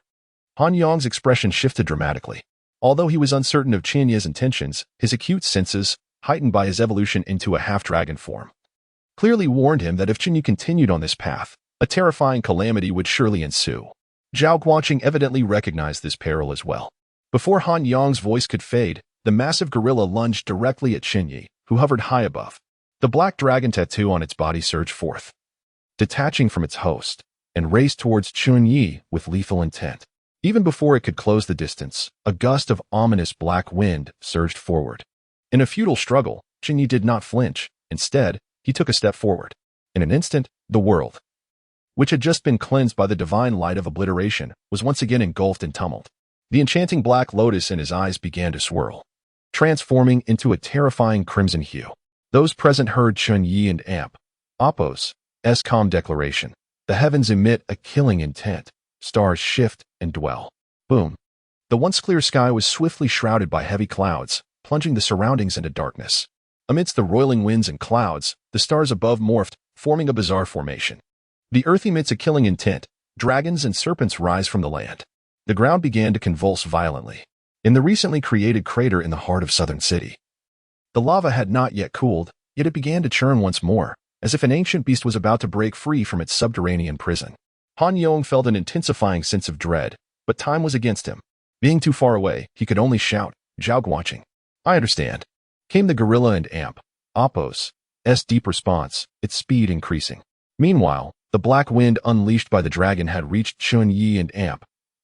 Han Yong's expression shifted dramatically. Although he was uncertain of Chen Ye's intentions, his acute senses, heightened by his evolution into a half-dragon form, clearly warned him that if Chen Ye continued on this path, a terrifying calamity would surely ensue. Zhao Guoqing evidently recognized this peril as well. Before Han Yong's voice could fade, the massive gorilla lunged directly at Chen Ye, who hovered high above. The black dragon tattoo on its body surged forth, detaching from its host, and raced towards Chen Ye with lethal intent. Even before it could close the distance, a gust of ominous black wind surged forward. In a futile struggle, Chen Ye did not flinch. Instead, he took a step forward. In an instant, the world, which had just been cleansed by the divine light of obliteration, was once again engulfed in tumult. The enchanting black lotus in his eyes began to swirl, transforming into a terrifying crimson hue. Those present heard Chen Ye and Apos' calm declaration. The heavens emit a killing intent. Stars shift and dwell. Boom. The once clear sky was swiftly shrouded by heavy clouds, plunging the surroundings into darkness. Amidst the roiling winds and clouds, the stars above morphed, forming a bizarre formation. The earth emits a killing intent. Dragons and serpents rise from the land. The ground began to convulse violently. In the recently created crater in the heart of Southern City, the lava had not yet cooled, yet it began to churn once more, as if an ancient beast was about to break free from its subterranean prison. Han Yong felt an intensifying sense of dread, but time was against him. Being too far away, he could only shout, "Zhao Guanqing, I understand." Came the gorilla and Apos' deep response, its speed increasing. Meanwhile, the black wind unleashed by the dragon had reached Chen Ye and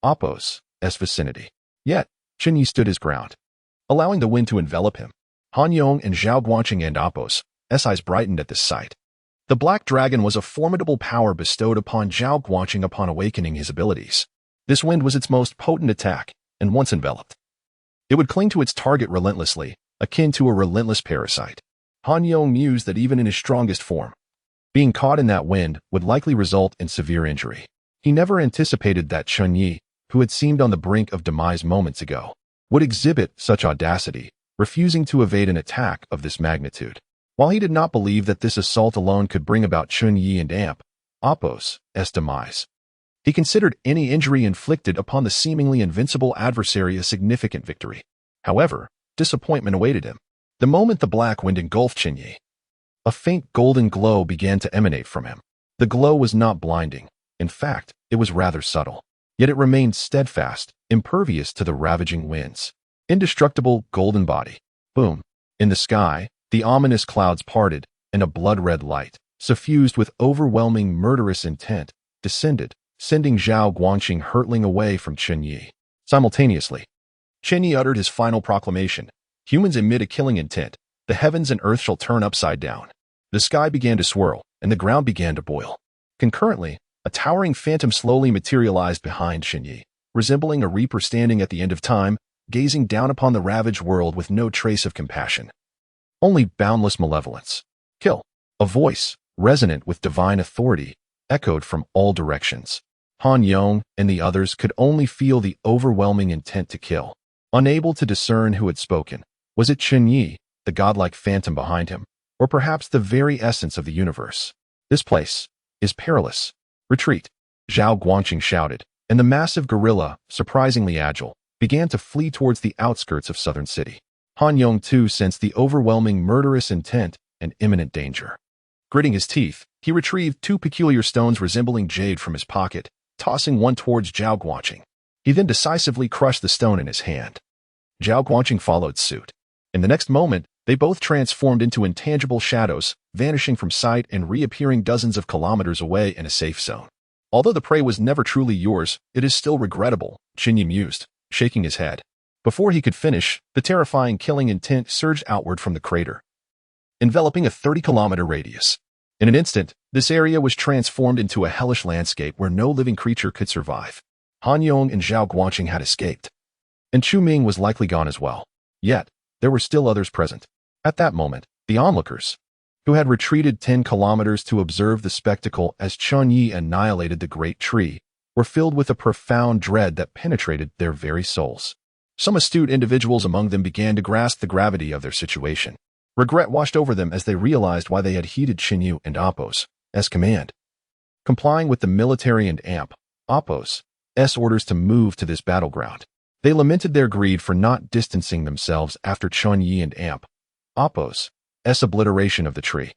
Apos' vicinity. Yet, Chen Ye stood his ground, allowing the wind to envelop him. Han Yong and Zhao Guanqing and Apos' eyes brightened at this sight. The black dragon was a formidable power bestowed upon Zhao Guanqing upon awakening his abilities. This wind was its most potent attack, and once enveloped, it would cling to its target relentlessly, akin to a relentless parasite. Han Yong mused that even in his strongest form, being caught in that wind would likely result in severe injury. He never anticipated that Chen Ye, who had seemed on the brink of demise moments ago, would exhibit such audacity, refusing to evade an attack of this magnitude. While he did not believe that this assault alone could bring about Chen Ye and Apos' demise, he considered any injury inflicted upon the seemingly invincible adversary a significant victory. However, disappointment awaited him. The moment the black wind engulfed Chen Ye, a faint golden glow began to emanate from him. The glow was not blinding. In fact, it was rather subtle. Yet it remained steadfast, impervious to the ravaging winds. Indestructible golden body. Boom. In the sky, the ominous clouds parted, and a blood-red light, suffused with overwhelming murderous intent, descended, sending Zhao Guanqing hurtling away from Chen Ye. Simultaneously, Chen Ye uttered his final proclamation. Humans emit a killing intent. The heavens and earth shall turn upside down. The sky began to swirl, and the ground began to boil. Concurrently, a towering phantom slowly materialized behind Chen Ye, resembling a reaper standing at the end of time, gazing down upon the ravaged world with no trace of compassion. Only boundless malevolence. Kill. A voice, resonant with divine authority, echoed from all directions. Han Yong and the others could only feel the overwhelming intent to kill. Unable to discern who had spoken, was it Chen Ye, the godlike phantom behind him, or perhaps the very essence of the universe? This place is perilous. Retreat. Zhao Guanqing shouted, and the massive gorilla, surprisingly agile, began to flee towards the outskirts of Southern City. Han Yong too sensed the overwhelming murderous intent and imminent danger. Gritting his teeth, he retrieved two peculiar stones resembling jade from his pocket, tossing one towards Zhao Guanqing. He then decisively crushed the stone in his hand. Zhao Guanqing followed suit. In the next moment, they both transformed into intangible shadows, vanishing from sight and reappearing dozens of kilometers away in a safe zone. Although the prey was never truly yours, it is still regrettable, Chen Ye mused, shaking his head. Before he could finish, the terrifying killing intent surged outward from the crater, enveloping a 30-kilometer radius. In an instant, this area was transformed into a hellish landscape where no living creature could survive. Han Yong and Zhao Guanqing had escaped, and Chu Ming was likely gone as well. Yet, there were still others present. At that moment, the onlookers, who had retreated 10 kilometers to observe the spectacle as Chen Ye annihilated the great tree, were filled with a profound dread that penetrated their very souls. Some astute individuals among them began to grasp the gravity of their situation. Regret washed over them as they realized why they had heeded Chen Ye and Apos' command. Complying with the military and Apos' orders to move to this battleground, they lamented their greed for not distancing themselves after Chen Ye and Apos' obliteration of the tree,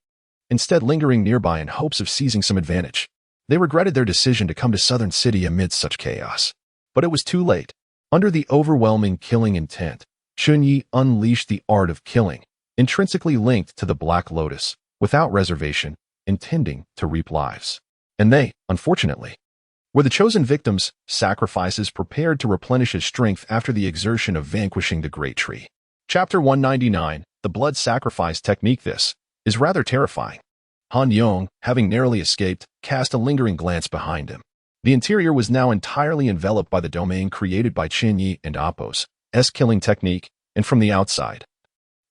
instead lingering nearby in hopes of seizing some advantage. They regretted their decision to come to Southern City amidst such chaos. But it was too late. Under the overwhelming killing intent, Chen Ye unleashed the art of killing, intrinsically linked to the Black Lotus, without reservation, intending to reap lives. And they, unfortunately, were the chosen victims, sacrifices prepared to replenish his strength after the exertion of vanquishing the Great Tree. Chapter 199, The Blood Sacrifice Technique. This is rather terrifying. Han Yong, having narrowly escaped, cast a lingering glance behind him. The interior was now entirely enveloped by the domain created by Chen Ye and Appo's killing technique, and from the outside,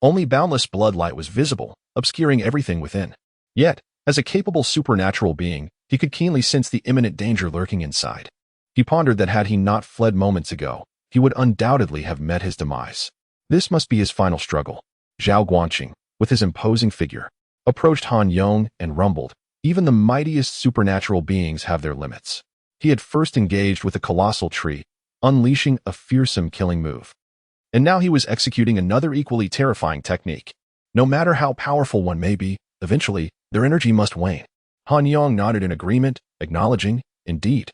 only boundless bloodlight was visible, obscuring everything within. Yet, as a capable supernatural being, he could keenly sense the imminent danger lurking inside. He pondered that had he not fled moments ago, he would undoubtedly have met his demise. This must be his final struggle. Zhao Guanqing, with his imposing figure, approached Han Yong and rumbled, "Even the mightiest supernatural beings have their limits." He had first engaged with a colossal tree, unleashing a fearsome killing move. And now he was executing another equally terrifying technique. No matter how powerful one may be, eventually, their energy must wane. Han Yong nodded in agreement, acknowledging, indeed,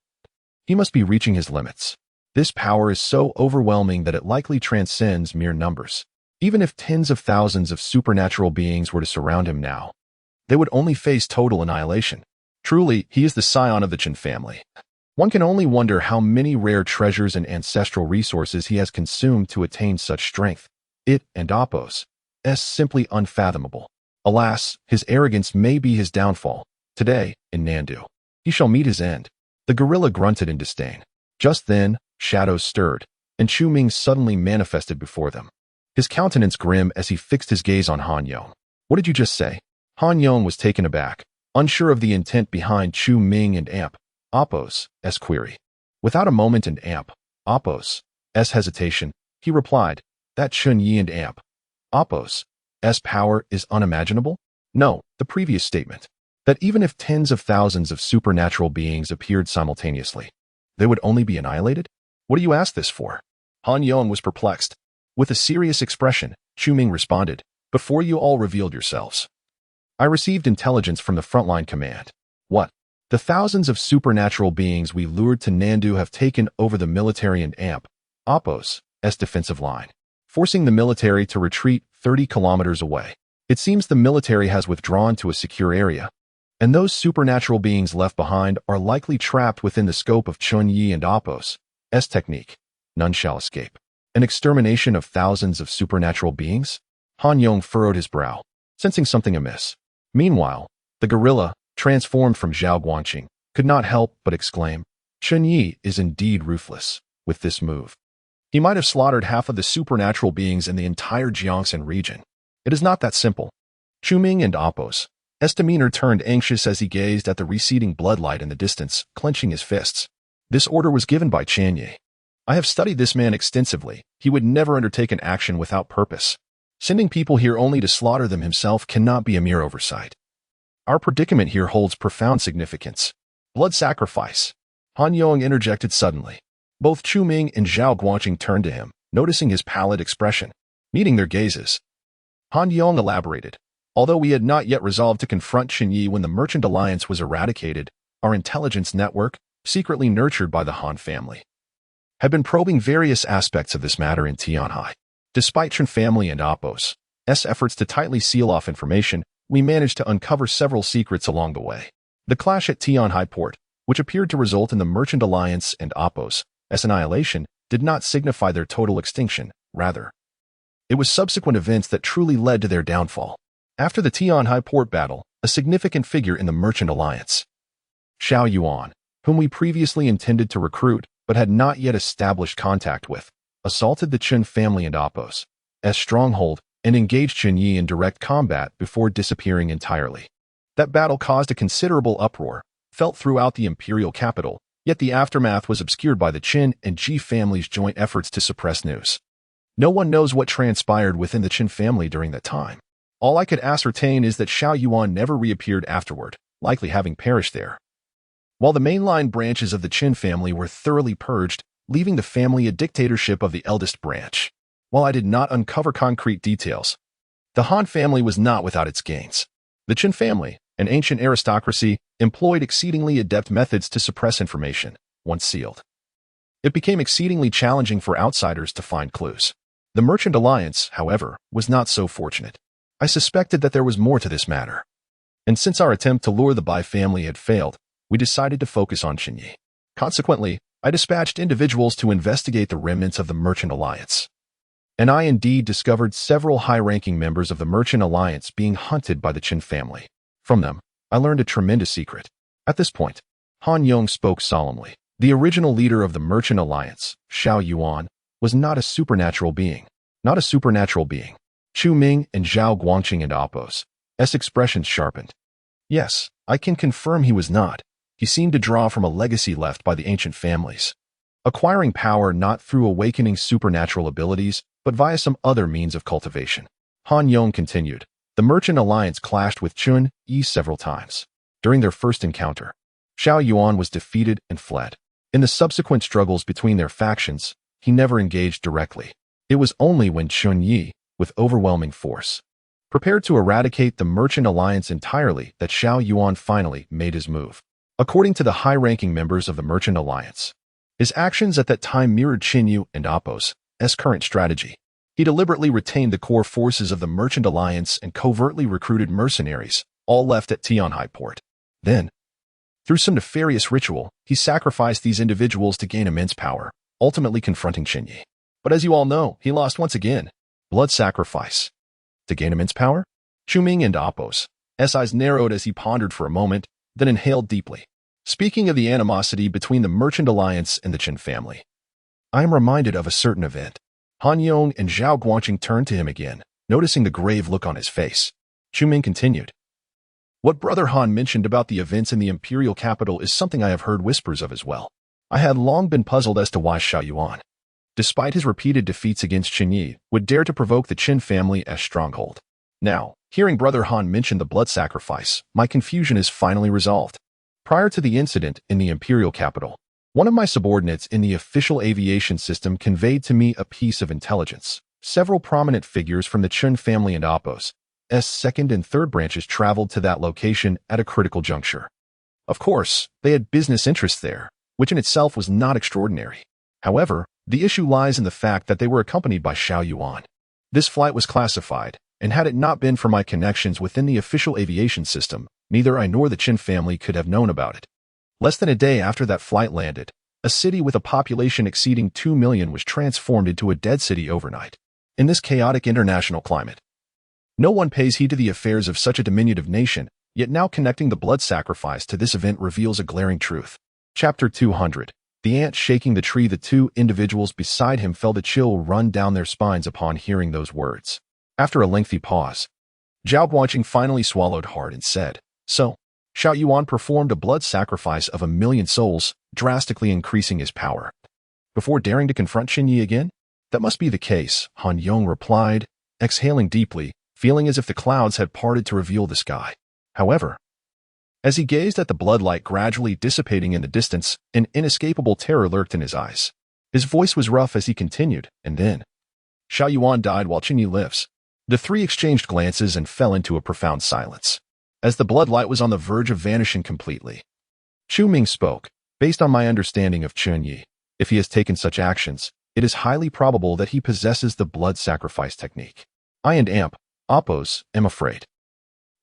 he must be reaching his limits. This power is so overwhelming that it likely transcends mere numbers. Even if tens of thousands of supernatural beings were to surround him now, they would only face total annihilation. Truly, he is the scion of the Chen family. One can only wonder how many rare treasures and ancestral resources he has consumed to attain such strength. It and Appo's simply unfathomable. Alas, his arrogance may be his downfall. Today, in Nandu, he shall meet his end. The gorilla grunted in disdain. Just then, shadows stirred, and Chu Ming suddenly manifested before them. His countenance grim as he fixed his gaze on Han Yong. "What did you just say?" Han Yong was taken aback, unsure of the intent behind Chu Ming and Appo's query. Without a moment and Appo's hesitation, he replied, "That Chen Ye and Appo's power is unimaginable?" "No, the previous statement. That even if tens of thousands of supernatural beings appeared simultaneously, they would only be annihilated? What do you ask this for?" Han Yong was perplexed. With a serious expression, Chu Ming responded, "Before you all revealed yourselves, I received intelligence from the frontline command." "What?" "The thousands of supernatural beings we lured to Nandu have taken over the military and Appo's defensive line, forcing the military to retreat 30 kilometers away. It seems the military has withdrawn to a secure area, and those supernatural beings left behind are likely trapped within the scope of Chen Ye and Appo's technique. None shall escape. An extermination of thousands of supernatural beings?" Han Yong furrowed his brow, sensing something amiss. Meanwhile, the gorilla, transformed from Zhao Guanqing, could not help but exclaim, "Chen Ye is indeed ruthless with this move. He might have slaughtered half of the supernatural beings in the entire Jiangxin region. It is not that simple." Chu Ming and Appo's demeanor turned anxious as he gazed at the receding bloodlight in the distance, clenching his fists. "This order was given by Chen Ye. I have studied this man extensively. He would never undertake an action without purpose. Sending people here only to slaughter them himself cannot be a mere oversight. Our predicament here holds profound significance." "Blood sacrifice," Han Yong interjected suddenly. Both Chu Ming and Zhao Guanqing turned to him, noticing his pallid expression. Meeting their gazes, Han Yong elaborated, "Although we had not yet resolved to confront Chen Ye when the Merchant Alliance was eradicated, our intelligence network, secretly nurtured by the Han family, had been probing various aspects of this matter in Tianhai. Despite Chen family and Appo's efforts to tightly seal off information, we managed to uncover several secrets along the way. The clash at Tianhai port, which appeared to result in the Merchant Alliance and Appo's annihilation, did not signify their total extinction. Rather, it was subsequent events that truly led to their downfall. After the Tianhai port battle, a significant figure in the Merchant Alliance, Xiao Yuan, whom we previously intended to recruit but had not yet established contact with, assaulted the Chen family and Appo's stronghold and engaged Chen Ye in direct combat before disappearing entirely. That battle caused a considerable uproar, felt throughout the imperial capital, yet the aftermath was obscured by the Chen and Ji families' joint efforts to suppress news. No one knows what transpired within the Chen family during that time. All I could ascertain is that Xiao Yuan never reappeared afterward, likely having perished there, while the mainline branches of the Chen family were thoroughly purged, leaving the family a dictatorship of the eldest branch. While I did not uncover concrete details, the Han family was not without its gains. The Chen family, an ancient aristocracy, employed exceedingly adept methods to suppress information, once sealed. It became exceedingly challenging for outsiders to find clues. The Merchant Alliance, however, was not so fortunate. I suspected that there was more to this matter. And since our attempt to lure the Bai family had failed, we decided to focus on Chen Ye. Consequently, I dispatched individuals to investigate the remnants of the Merchant Alliance. And I indeed discovered several high-ranking members of the Merchant Alliance being hunted by the Chen family. From them, I learned a tremendous secret. At this point, Han Yong spoke solemnly. The original leader of the Merchant Alliance, Xiao Yuan, was not a supernatural being. Not a supernatural being. Chu Ming and Zhao Guangqing and Appo's expressions sharpened. Yes, I can confirm he was not. He seemed to draw from a legacy left by the ancient families, acquiring power not through awakening supernatural abilities, but via some other means of cultivation. Han Yong continued. The Merchant Alliance clashed with Chen Ye several times. During their first encounter, Xiao Yuan was defeated and fled. In the subsequent struggles between their factions, he never engaged directly. It was only when Chen Ye, with overwhelming force, prepared to eradicate the Merchant Alliance entirely that Xiao Yuan finally made his move. According to the high-ranking members of the Merchant Alliance, his actions at that time mirrored Chen Ye and Appo's current strategy. He deliberately retained the core forces of the Merchant Alliance and covertly recruited mercenaries, all left at Tianhai port. Then, through some nefarious ritual, he sacrificed these individuals to gain immense power, ultimately confronting Chen Ye. But as you all know, he lost once again. Blood sacrifice. To gain immense power? Chu Ming and Appo's eyes narrowed as he pondered for a moment, then inhaled deeply. Speaking of the animosity between the Merchant Alliance and the Chen family, I am reminded of a certain event. Han Yong and Zhao Guangqing turned to him again, noticing the grave look on his face. Chu Ming continued. What Brother Han mentioned about the events in the imperial capital is something I have heard whispers of as well. I had long been puzzled as to why Xiao Yuan, despite his repeated defeats against Chen Ye, would dare to provoke the Chen family as stronghold. Now, hearing Brother Han mention the blood sacrifice, my confusion is finally resolved. Prior to the incident in the imperial capital, one of my subordinates in the official aviation system conveyed to me a piece of intelligence. Several prominent figures from the Chen family and Appo's second and third branches traveled to that location at a critical juncture. Of course, they had business interests there, which in itself was not extraordinary. However, the issue lies in the fact that they were accompanied by Xiao Yuan. This flight was classified, and had it not been for my connections within the official aviation system, neither I nor the Chen family could have known about it. Less than a day after that flight landed, a city with a population exceeding 2 million was transformed into a dead city overnight. In this chaotic international climate, no one pays heed to the affairs of such a diminutive nation, yet now connecting the blood sacrifice to this event reveals a glaring truth. Chapter 200. The ant shaking the tree. The two individuals beside him felt a chill run down their spines upon hearing those words. After a lengthy pause, Zhao Guangqing finally swallowed hard and said, So, Xiao Yuan performed a blood sacrifice of 1 million souls, drastically increasing his power. Before daring to confront Chen Ye again? That must be the case, Han Yong replied, exhaling deeply, feeling as if the clouds had parted to reveal the sky. However, as he gazed at the bloodlight gradually dissipating in the distance, an inescapable terror lurked in his eyes. His voice was rough as he continued, and then, Xiao Yuan died while Chen Ye lives. The three exchanged glances and fell into a profound silence, as the bloodlight was on the verge of vanishing completely. Chu Ming spoke. Based on my understanding of Chen Ye, if he has taken such actions, it is highly probable that he possesses the blood sacrifice technique. I and Appo's am afraid.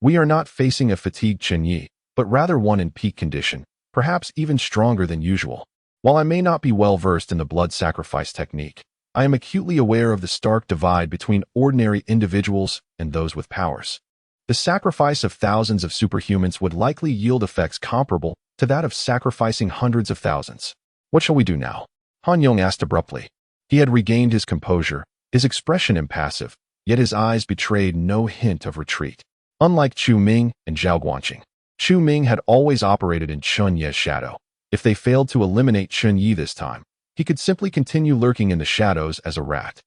We are not facing a fatigued Chen Ye, but rather one in peak condition, perhaps even stronger than usual. While I may not be well versed in the blood sacrifice technique, I am acutely aware of the stark divide between ordinary individuals and those with powers. The sacrifice of thousands of superhumans would likely yield effects comparable to that of sacrificing hundreds of thousands. What shall we do now? Han Yong asked abruptly. He had regained his composure, his expression impassive, yet his eyes betrayed no hint of retreat. Unlike Chu Ming and Zhao Guangqing, Chu Ming had always operated in Chen Ye's shadow. If they failed to eliminate Chen Ye this time, he could simply continue lurking in the shadows as a rat.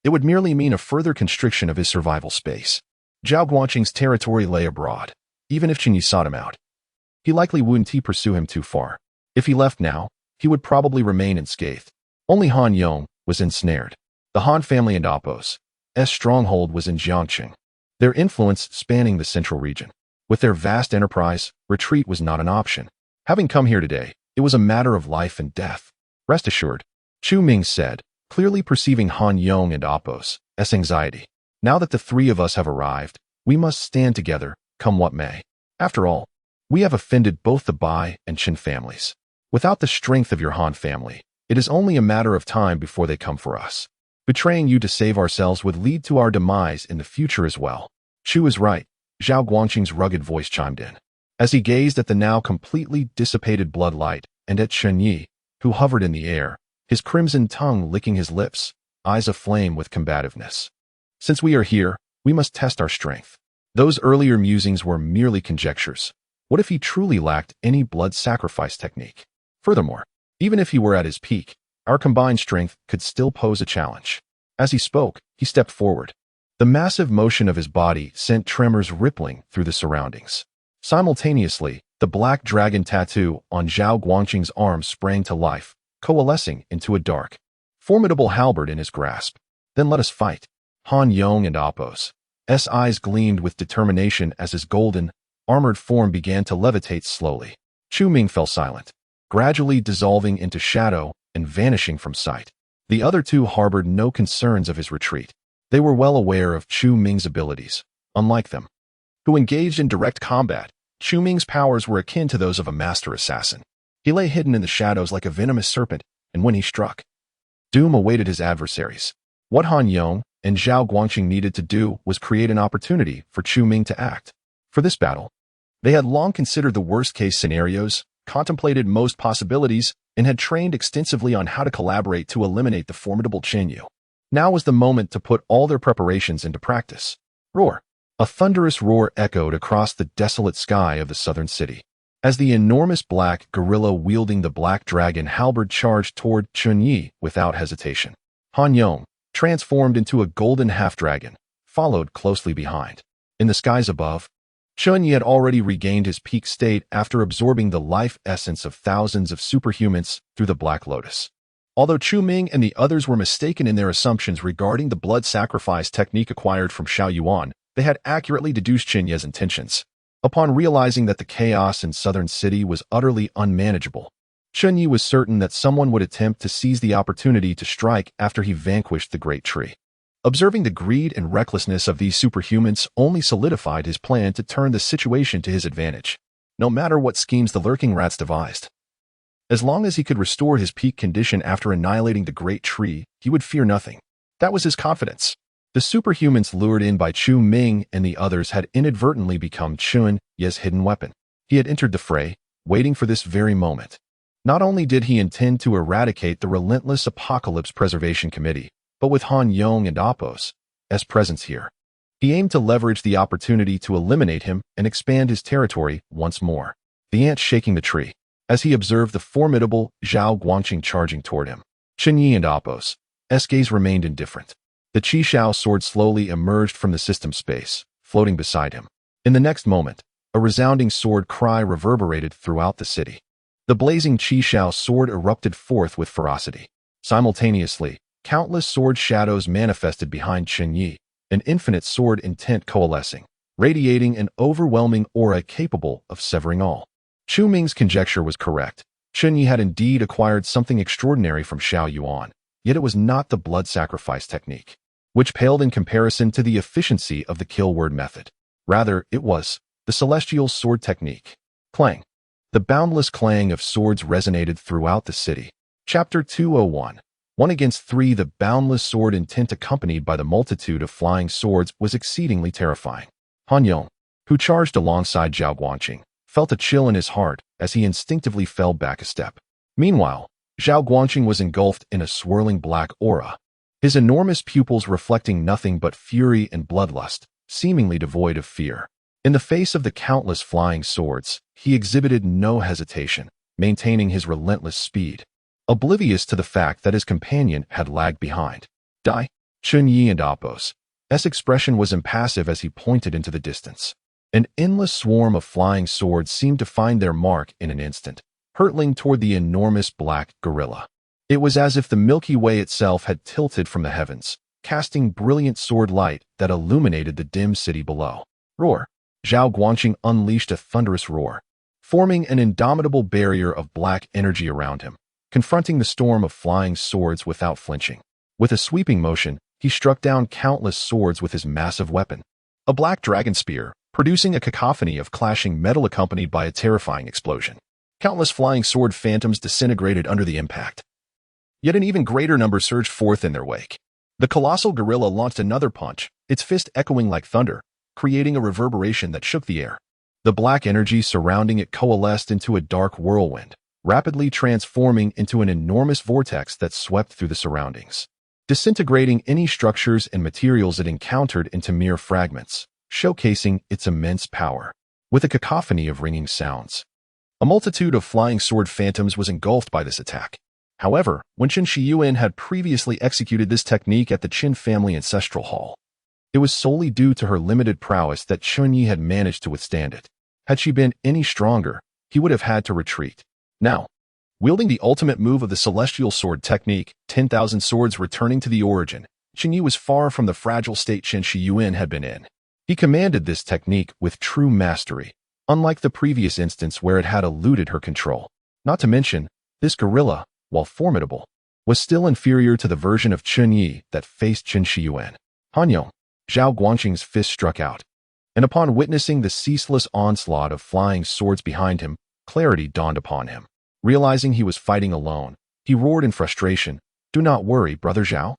It would merely mean a further constriction of his survival space. Zhao Guangqing's territory lay abroad. Even if Chen Ye sought him out, he likely wouldn't pursue him too far. If he left now, he would probably remain unscathed. Only Han Yong was ensnared. The Han family and Appo's stronghold was in Jiangqing, their influence spanning the central region. With their vast enterprise, retreat was not an option. Having come here today, it was a matter of life and death. Rest assured, Chu Ming said, clearly perceiving Han Yong and Apos' anxiety. Now that the three of us have arrived, we must stand together, come what may. After all, we have offended both the Bai and Chen families. Without the strength of your Han family, it is only a matter of time before they come for us. Betraying you to save ourselves would lead to our demise in the future as well. Chu is right, Zhao Guangqing's rugged voice chimed in. As he gazed at the now completely dissipated bloodlight and at Chen Ye, who hovered in the air, his crimson tongue licking his lips, eyes aflame with combativeness. Since we are here, we must test our strength. Those earlier musings were merely conjectures. What if he truly lacked any blood sacrifice technique? Furthermore, even if he were at his peak, our combined strength could still pose a challenge. As he spoke, he stepped forward. The massive motion of his body sent tremors rippling through the surroundings. Simultaneously, the black dragon tattoo on Zhao Guangqing's arm sprang to life, coalescing into a dark, formidable halberd in his grasp. Then let us fight. Han Yong and Apos' eyes gleamed with determination as his golden, armored form began to levitate slowly. Chu Ming fell silent, gradually dissolving into shadow and vanishing from sight. The other two harbored no concerns of his retreat. They were well aware of Chu Ming's abilities. Unlike them, who engaged in direct combat, Chu Ming's powers were akin to those of a master assassin. He lay hidden in the shadows like a venomous serpent, and when he struck, doom awaited his adversaries. What Han Yong and Zhao Guangqing needed to do was create an opportunity for Chu Ming to act. For this battle, they had long considered the worst-case scenarios, contemplated most possibilities, and had trained extensively on how to collaborate to eliminate the formidable Chen Ye. Now was the moment to put all their preparations into practice. Roar! A thunderous roar echoed across the desolate sky of the southern city. As the enormous black gorilla wielding the black dragon halberd charged toward Chen Ye without hesitation. Han Yong, transformed into a golden half-dragon, followed closely behind. In the skies above, Chen Ye had already regained his peak state after absorbing the life essence of thousands of superhumans through the Black Lotus. Although Chu Ming and the others were mistaken in their assumptions regarding the blood sacrifice technique acquired from Xiao Yuan, they had accurately deduced Chen Ye's intentions. Upon realizing that the chaos in southern city was utterly unmanageable, Chen Ye was certain that someone would attempt to seize the opportunity to strike after he vanquished the great tree. Observing the greed and recklessness of these superhumans only solidified his plan to turn the situation to his advantage, no matter what schemes the lurking rats devised. As long as he could restore his peak condition after annihilating the great tree, he would fear nothing. That was his confidence. The superhumans lured in by Chu Ming and the others had inadvertently become Chen Ye's hidden weapon. He had entered the fray, waiting for this very moment. Not only did he intend to eradicate the relentless Apocalypse Preservation Committee, but with Han Yong and Apos' presence here, he aimed to leverage the opportunity to eliminate him and expand his territory once more. The ant shaking the tree, as he observed the formidable Zhao Guangqing charging toward him. Chen Ye and Apos' gaze remained indifferent. The Qi Shao sword slowly emerged from the system space, floating beside him. In the next moment, a resounding sword cry reverberated throughout the city. The blazing Qi Shao sword erupted forth with ferocity. Simultaneously, countless sword shadows manifested behind Chen Ye, an infinite sword intent coalescing, radiating an overwhelming aura capable of severing all. Chu Ming's conjecture was correct. Chen Ye had indeed acquired something extraordinary from Xiao Yuan, yet it was not the blood sacrifice technique, which paled in comparison to the efficiency of the kill word method. Rather, it was the celestial sword technique. Clang. The boundless clang of swords resonated throughout the city. Chapter 201. 1 against 3. The boundless sword intent accompanied by the multitude of flying swords was exceedingly terrifying. Han Yong, who charged alongside Zhao Guangqing, felt a chill in his heart as he instinctively fell back a step. Meanwhile, Zhao Guangqing was engulfed in a swirling black aura, his enormous pupils reflecting nothing but fury and bloodlust, seemingly devoid of fear. In the face of the countless flying swords, he exhibited no hesitation, maintaining his relentless speed, oblivious to the fact that his companion had lagged behind. Die! Chen Ye and Apos' expression was impassive as he pointed into the distance. An endless swarm of flying swords seemed to find their mark in an instant, hurtling toward the enormous black gorilla. It was as if the Milky Way itself had tilted from the heavens, casting brilliant sword light that illuminated the dim city below. Roar! Zhao Guangqing unleashed a thunderous roar, forming an indomitable barrier of black energy around him, confronting the storm of flying swords without flinching. With a sweeping motion, he struck down countless swords with his massive weapon, a black dragon spear, producing a cacophony of clashing metal accompanied by a terrifying explosion. Countless flying sword phantoms disintegrated under the impact. Yet an even greater number surged forth in their wake. The colossal gorilla launched another punch, its fist echoing like thunder, creating a reverberation that shook the air. The black energy surrounding it coalesced into a dark whirlwind, rapidly transforming into an enormous vortex that swept through the surroundings, disintegrating any structures and materials it encountered into mere fragments, showcasing its immense power. With a cacophony of ringing sounds, a multitude of flying sword phantoms was engulfed by this attack. However, when Chen Ye had previously executed this technique at the Chen family ancestral hall, it was solely due to her limited prowess that Chen Ye had managed to withstand it. Had she been any stronger, he would have had to retreat. Now, wielding the ultimate move of the celestial sword technique, 10,000 swords returning to the origin, Chen Ye was far from the fragile state Chen Ye had been in. He commanded this technique with true mastery, unlike the previous instance where it had eluded her control. Not to mention, this gorilla, while formidable, was still inferior to the version of Chen Ye that faced Chen Shiyuan. Han Yong, Zhao Guangqing's fist struck out, and upon witnessing the ceaseless onslaught of flying swords behind him, clarity dawned upon him. Realizing he was fighting alone, he roared in frustration, "Do not worry, brother Zhao.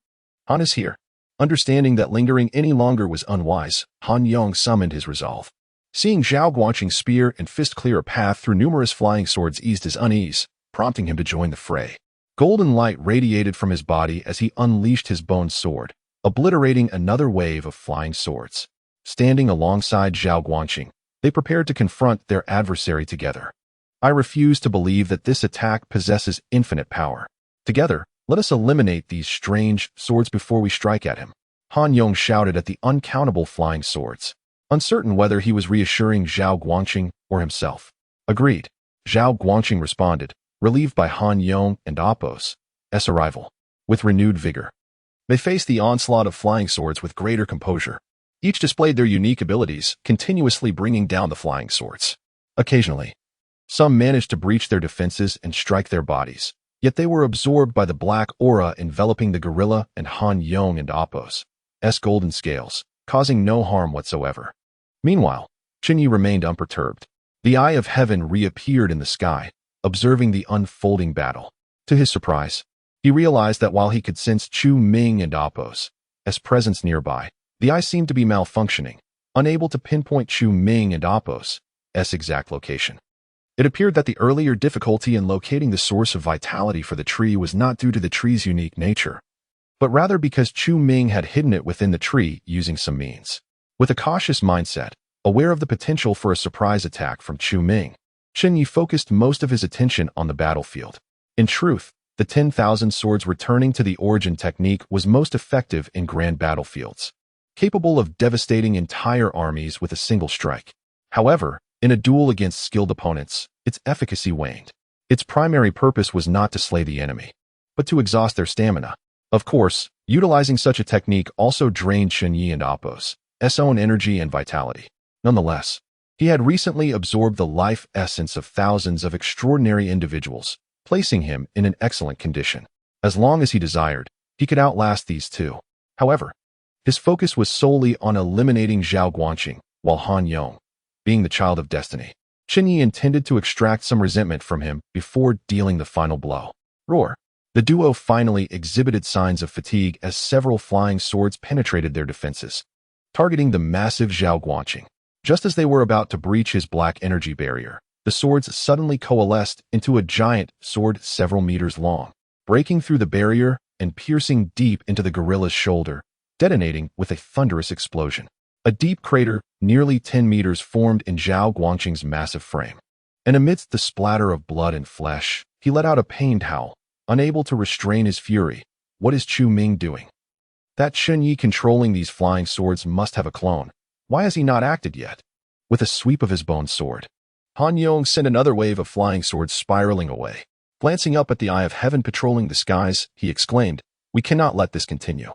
Han is here." Understanding that lingering any longer was unwise, Han Yong summoned his resolve. Seeing Zhao Guangqing's spear and fist clear a path through numerous flying swords eased his unease, prompting him to join the fray. Golden light radiated from his body as he unleashed his bone sword, obliterating another wave of flying swords. Standing alongside Zhao Guangqing, they prepared to confront their adversary together. I refuse to believe that this attack possesses infinite power. Together, let us eliminate these strange swords before we strike at him. Han Yong shouted at the uncountable flying swords, uncertain whether he was reassuring Zhao Guangqing or himself. Agreed, Zhao Guangqing responded, relieved by Han Yong and Apos' arrival. With renewed vigor, they faced the onslaught of flying swords with greater composure. Each displayed their unique abilities, continuously bringing down the flying swords. Occasionally, some managed to breach their defenses and strike their bodies, yet they were absorbed by the black aura enveloping the gorilla and Han Yong and Apos' golden scales, causing no harm whatsoever. Meanwhile, Chen Ye remained unperturbed. The eye of heaven reappeared in the sky, observing the unfolding battle. To his surprise, he realized that while he could sense Chu Ming and Apos' presence nearby, the eye seemed to be malfunctioning, unable to pinpoint Chu Ming and Apos' exact location. It appeared that the earlier difficulty in locating the source of vitality for the tree was not due to the tree's unique nature, but rather because Chu Ming had hidden it within the tree using some means. With a cautious mindset, aware of the potential for a surprise attack from Chu Ming, Chen Ye focused most of his attention on the battlefield. In truth, the 10,000 swords returning to the origin technique was most effective in grand battlefields, capable of devastating entire armies with a single strike. However, in a duel against skilled opponents, its efficacy waned. Its primary purpose was not to slay the enemy, but to exhaust their stamina. Of course, utilizing such a technique also drained Chen Ye and Apos' own energy and vitality. Nonetheless, he had recently absorbed the life essence of thousands of extraordinary individuals, placing him in an excellent condition. As long as he desired, he could outlast these two. However, his focus was solely on eliminating Zhao Guangqing, while Han Yong, being the child of destiny, Chen Ye intended to extract some resentment from him before dealing the final blow. Roar! The duo finally exhibited signs of fatigue as several flying swords penetrated their defenses, targeting the massive Zhao Guangqing. Just as they were about to breach his black energy barrier, the swords suddenly coalesced into a giant sword several meters long, breaking through the barrier and piercing deep into the gorilla's shoulder, detonating with a thunderous explosion. A deep crater, nearly 10 meters, formed in Zhao Guangqing's massive frame. And amidst the splatter of blood and flesh, he let out a pained howl, unable to restrain his fury. What is Chu Ming doing? That Chen Ye controlling these flying swords must have a clone. Why has he not acted yet? With a sweep of his bone sword, Han Yong sent another wave of flying swords spiraling away. Glancing up at the eye of heaven patrolling the skies, he exclaimed, "We cannot let this continue.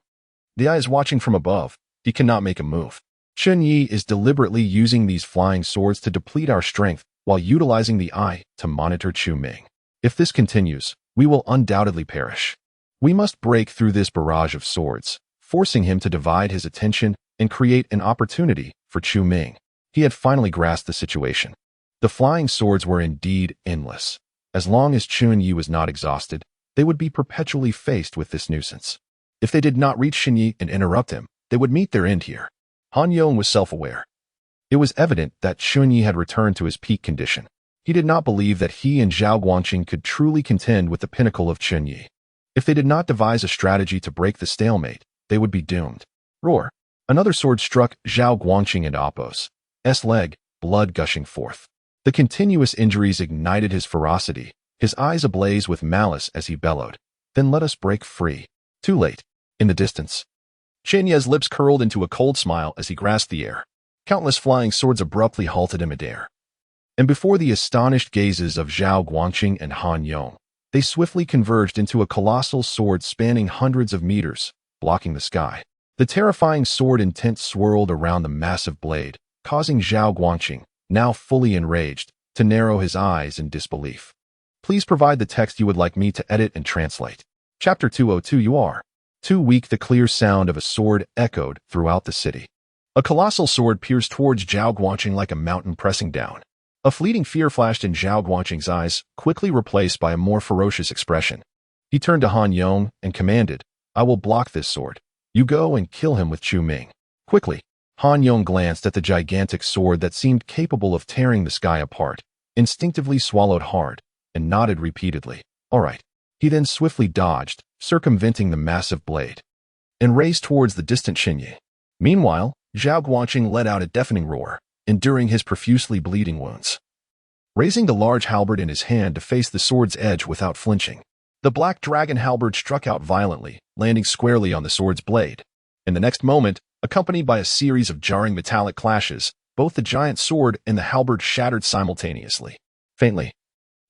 The eye is watching from above. He cannot make a move. Chen Ye is deliberately using these flying swords to deplete our strength while utilizing the eye to monitor Chu Ming. If this continues, we will undoubtedly perish. We must break through this barrage of swords, forcing him to divide his attention and create an opportunity for Chu Ming. He had finally grasped the situation. The flying swords were indeed endless. As long as Chen Ye was not exhausted, they would be perpetually faced with this nuisance. If they did not reach Chen Ye and interrupt him, they would meet their end here. Han Yong was self-aware. It was evident that Chen Ye had returned to his peak condition. He did not believe that he and Zhao Guangqing could truly contend with the pinnacle of Chen Ye. If they did not devise a strategy to break the stalemate, they would be doomed. Roar! Another sword struck Zhao Guangqing and Apos' leg, blood gushing forth. The continuous injuries ignited his ferocity, his eyes ablaze with malice as he bellowed. Then let us break free. Too late. In the distance, Chen Ye's lips curled into a cold smile as he grasped the air. Countless flying swords abruptly halted in midair. And before the astonished gazes of Zhao Guangqing and Han Yong, they swiftly converged into a colossal sword spanning hundreds of meters, blocking the sky. The terrifying sword intent swirled around the massive blade, causing Zhao Guangqing, now fully enraged, to narrow his eyes in disbelief. Please provide the text you would like me to edit and translate. Chapter 202. You are too weak. The clear sound of a sword echoed throughout the city. A colossal sword pierced towards Zhao Guangqing like a mountain pressing down. A fleeting fear flashed in Zhao Guangqing's eyes, quickly replaced by a more ferocious expression. He turned to Han Yong and commanded, I will block this sword. You go and kill him with Chu Ming. Quickly, Han Yong glanced at the gigantic sword that seemed capable of tearing the sky apart, instinctively swallowed hard, and nodded repeatedly. All right. He then swiftly dodged, circumventing the massive blade, and raced towards the distant Chen Ye. Meanwhile, Zhao Guangqing let out a deafening roar, enduring his profusely bleeding wounds. Raising the large halberd in his hand to face the sword's edge without flinching, the black dragon halberd struck out violently, landing squarely on the sword's blade. In the next moment, accompanied by a series of jarring metallic clashes, both the giant sword and the halberd shattered simultaneously. Faintly,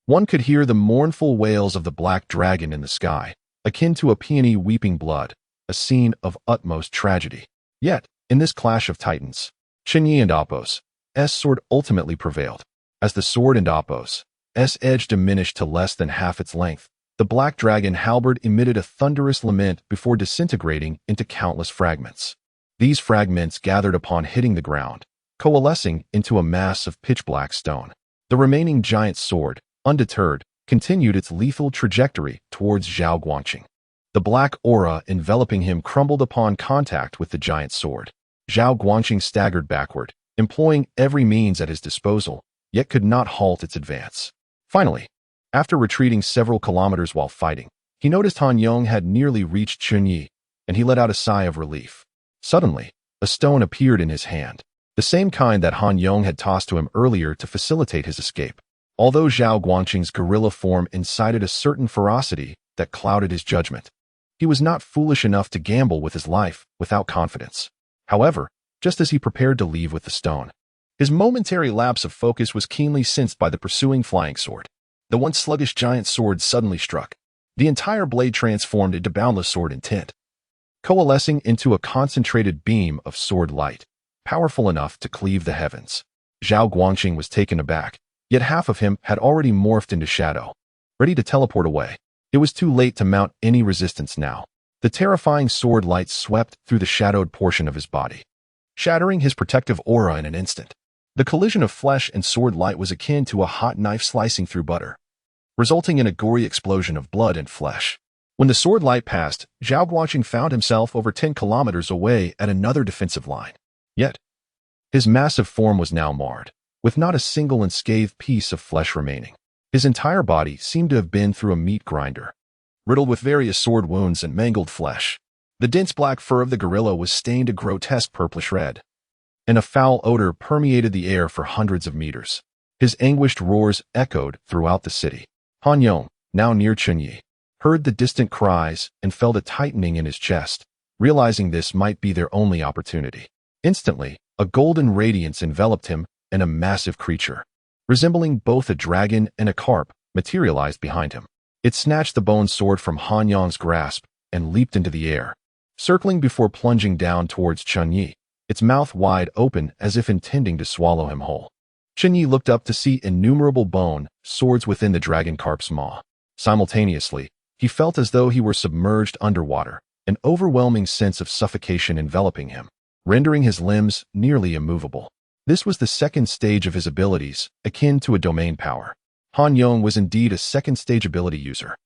one could hear the mournful wails of the black dragon in the sky, akin to a peony weeping blood, a scene of utmost tragedy. Yet, in this clash of titans, Chen Ye and Apos' sword ultimately prevailed. As the sword and Apos' edge diminished to less than half its length, the black dragon halberd emitted a thunderous lament before disintegrating into countless fragments. These fragments gathered upon hitting the ground, coalescing into a mass of pitch-black stone. The remaining giant sword, undeterred, continued its lethal trajectory towards Zhao Guangqing. The black aura enveloping him crumbled upon contact with the giant sword. Zhao Guangqing staggered backward, employing every means at his disposal, yet could not halt its advance. Finally, after retreating several kilometers while fighting, he noticed Han Yong had nearly reached Chen Ye, and he let out a sigh of relief. Suddenly, a stone appeared in his hand, the same kind that Han Yong had tossed to him earlier to facilitate his escape. Although Zhao Guangqing's gorilla form incited a certain ferocity that clouded his judgment, he was not foolish enough to gamble with his life without confidence. However, just as he prepared to leave with the stone, his momentary lapse of focus was keenly sensed by the pursuing flying sword. The once sluggish giant sword suddenly struck. The entire blade transformed into boundless sword intent, coalescing into a concentrated beam of sword light, powerful enough to cleave the heavens. Zhao Guangqing was taken aback, yet half of him had already morphed into shadow, ready to teleport away. It was too late to mount any resistance now. The terrifying sword light swept through the shadowed portion of his body, shattering his protective aura in an instant. The collision of flesh and sword light was akin to a hot knife slicing through butter, resulting in a gory explosion of blood and flesh. When the sword light passed, Zhao Guangqing found himself over 10 kilometers away at another defensive line. Yet, his massive form was now marred, with not a single unscathed piece of flesh remaining. His entire body seemed to have been through a meat grinder, riddled with various sword wounds and mangled flesh. The dense black fur of the gorilla was stained a grotesque purplish red, and a foul odor permeated the air for hundreds of meters. His anguished roars echoed throughout the city. Han Yong, now near Chen Ye, heard the distant cries and felt a tightening in his chest, realizing this might be their only opportunity. Instantly, a golden radiance enveloped him, and a massive creature, resembling both a dragon and a carp, materialized behind him. It snatched the bone sword from Han Yong's grasp and leaped into the air, circling before plunging down towards Chen Ye, its mouth wide open as if intending to swallow him whole. Chen Ye looked up to see innumerable bone swords within the dragon carp's maw. Simultaneously, he felt as though he were submerged underwater, an overwhelming sense of suffocation enveloping him, rendering his limbs nearly immovable. This was the second stage of his abilities, akin to a domain power. Han Yong was indeed a second-stage ability user,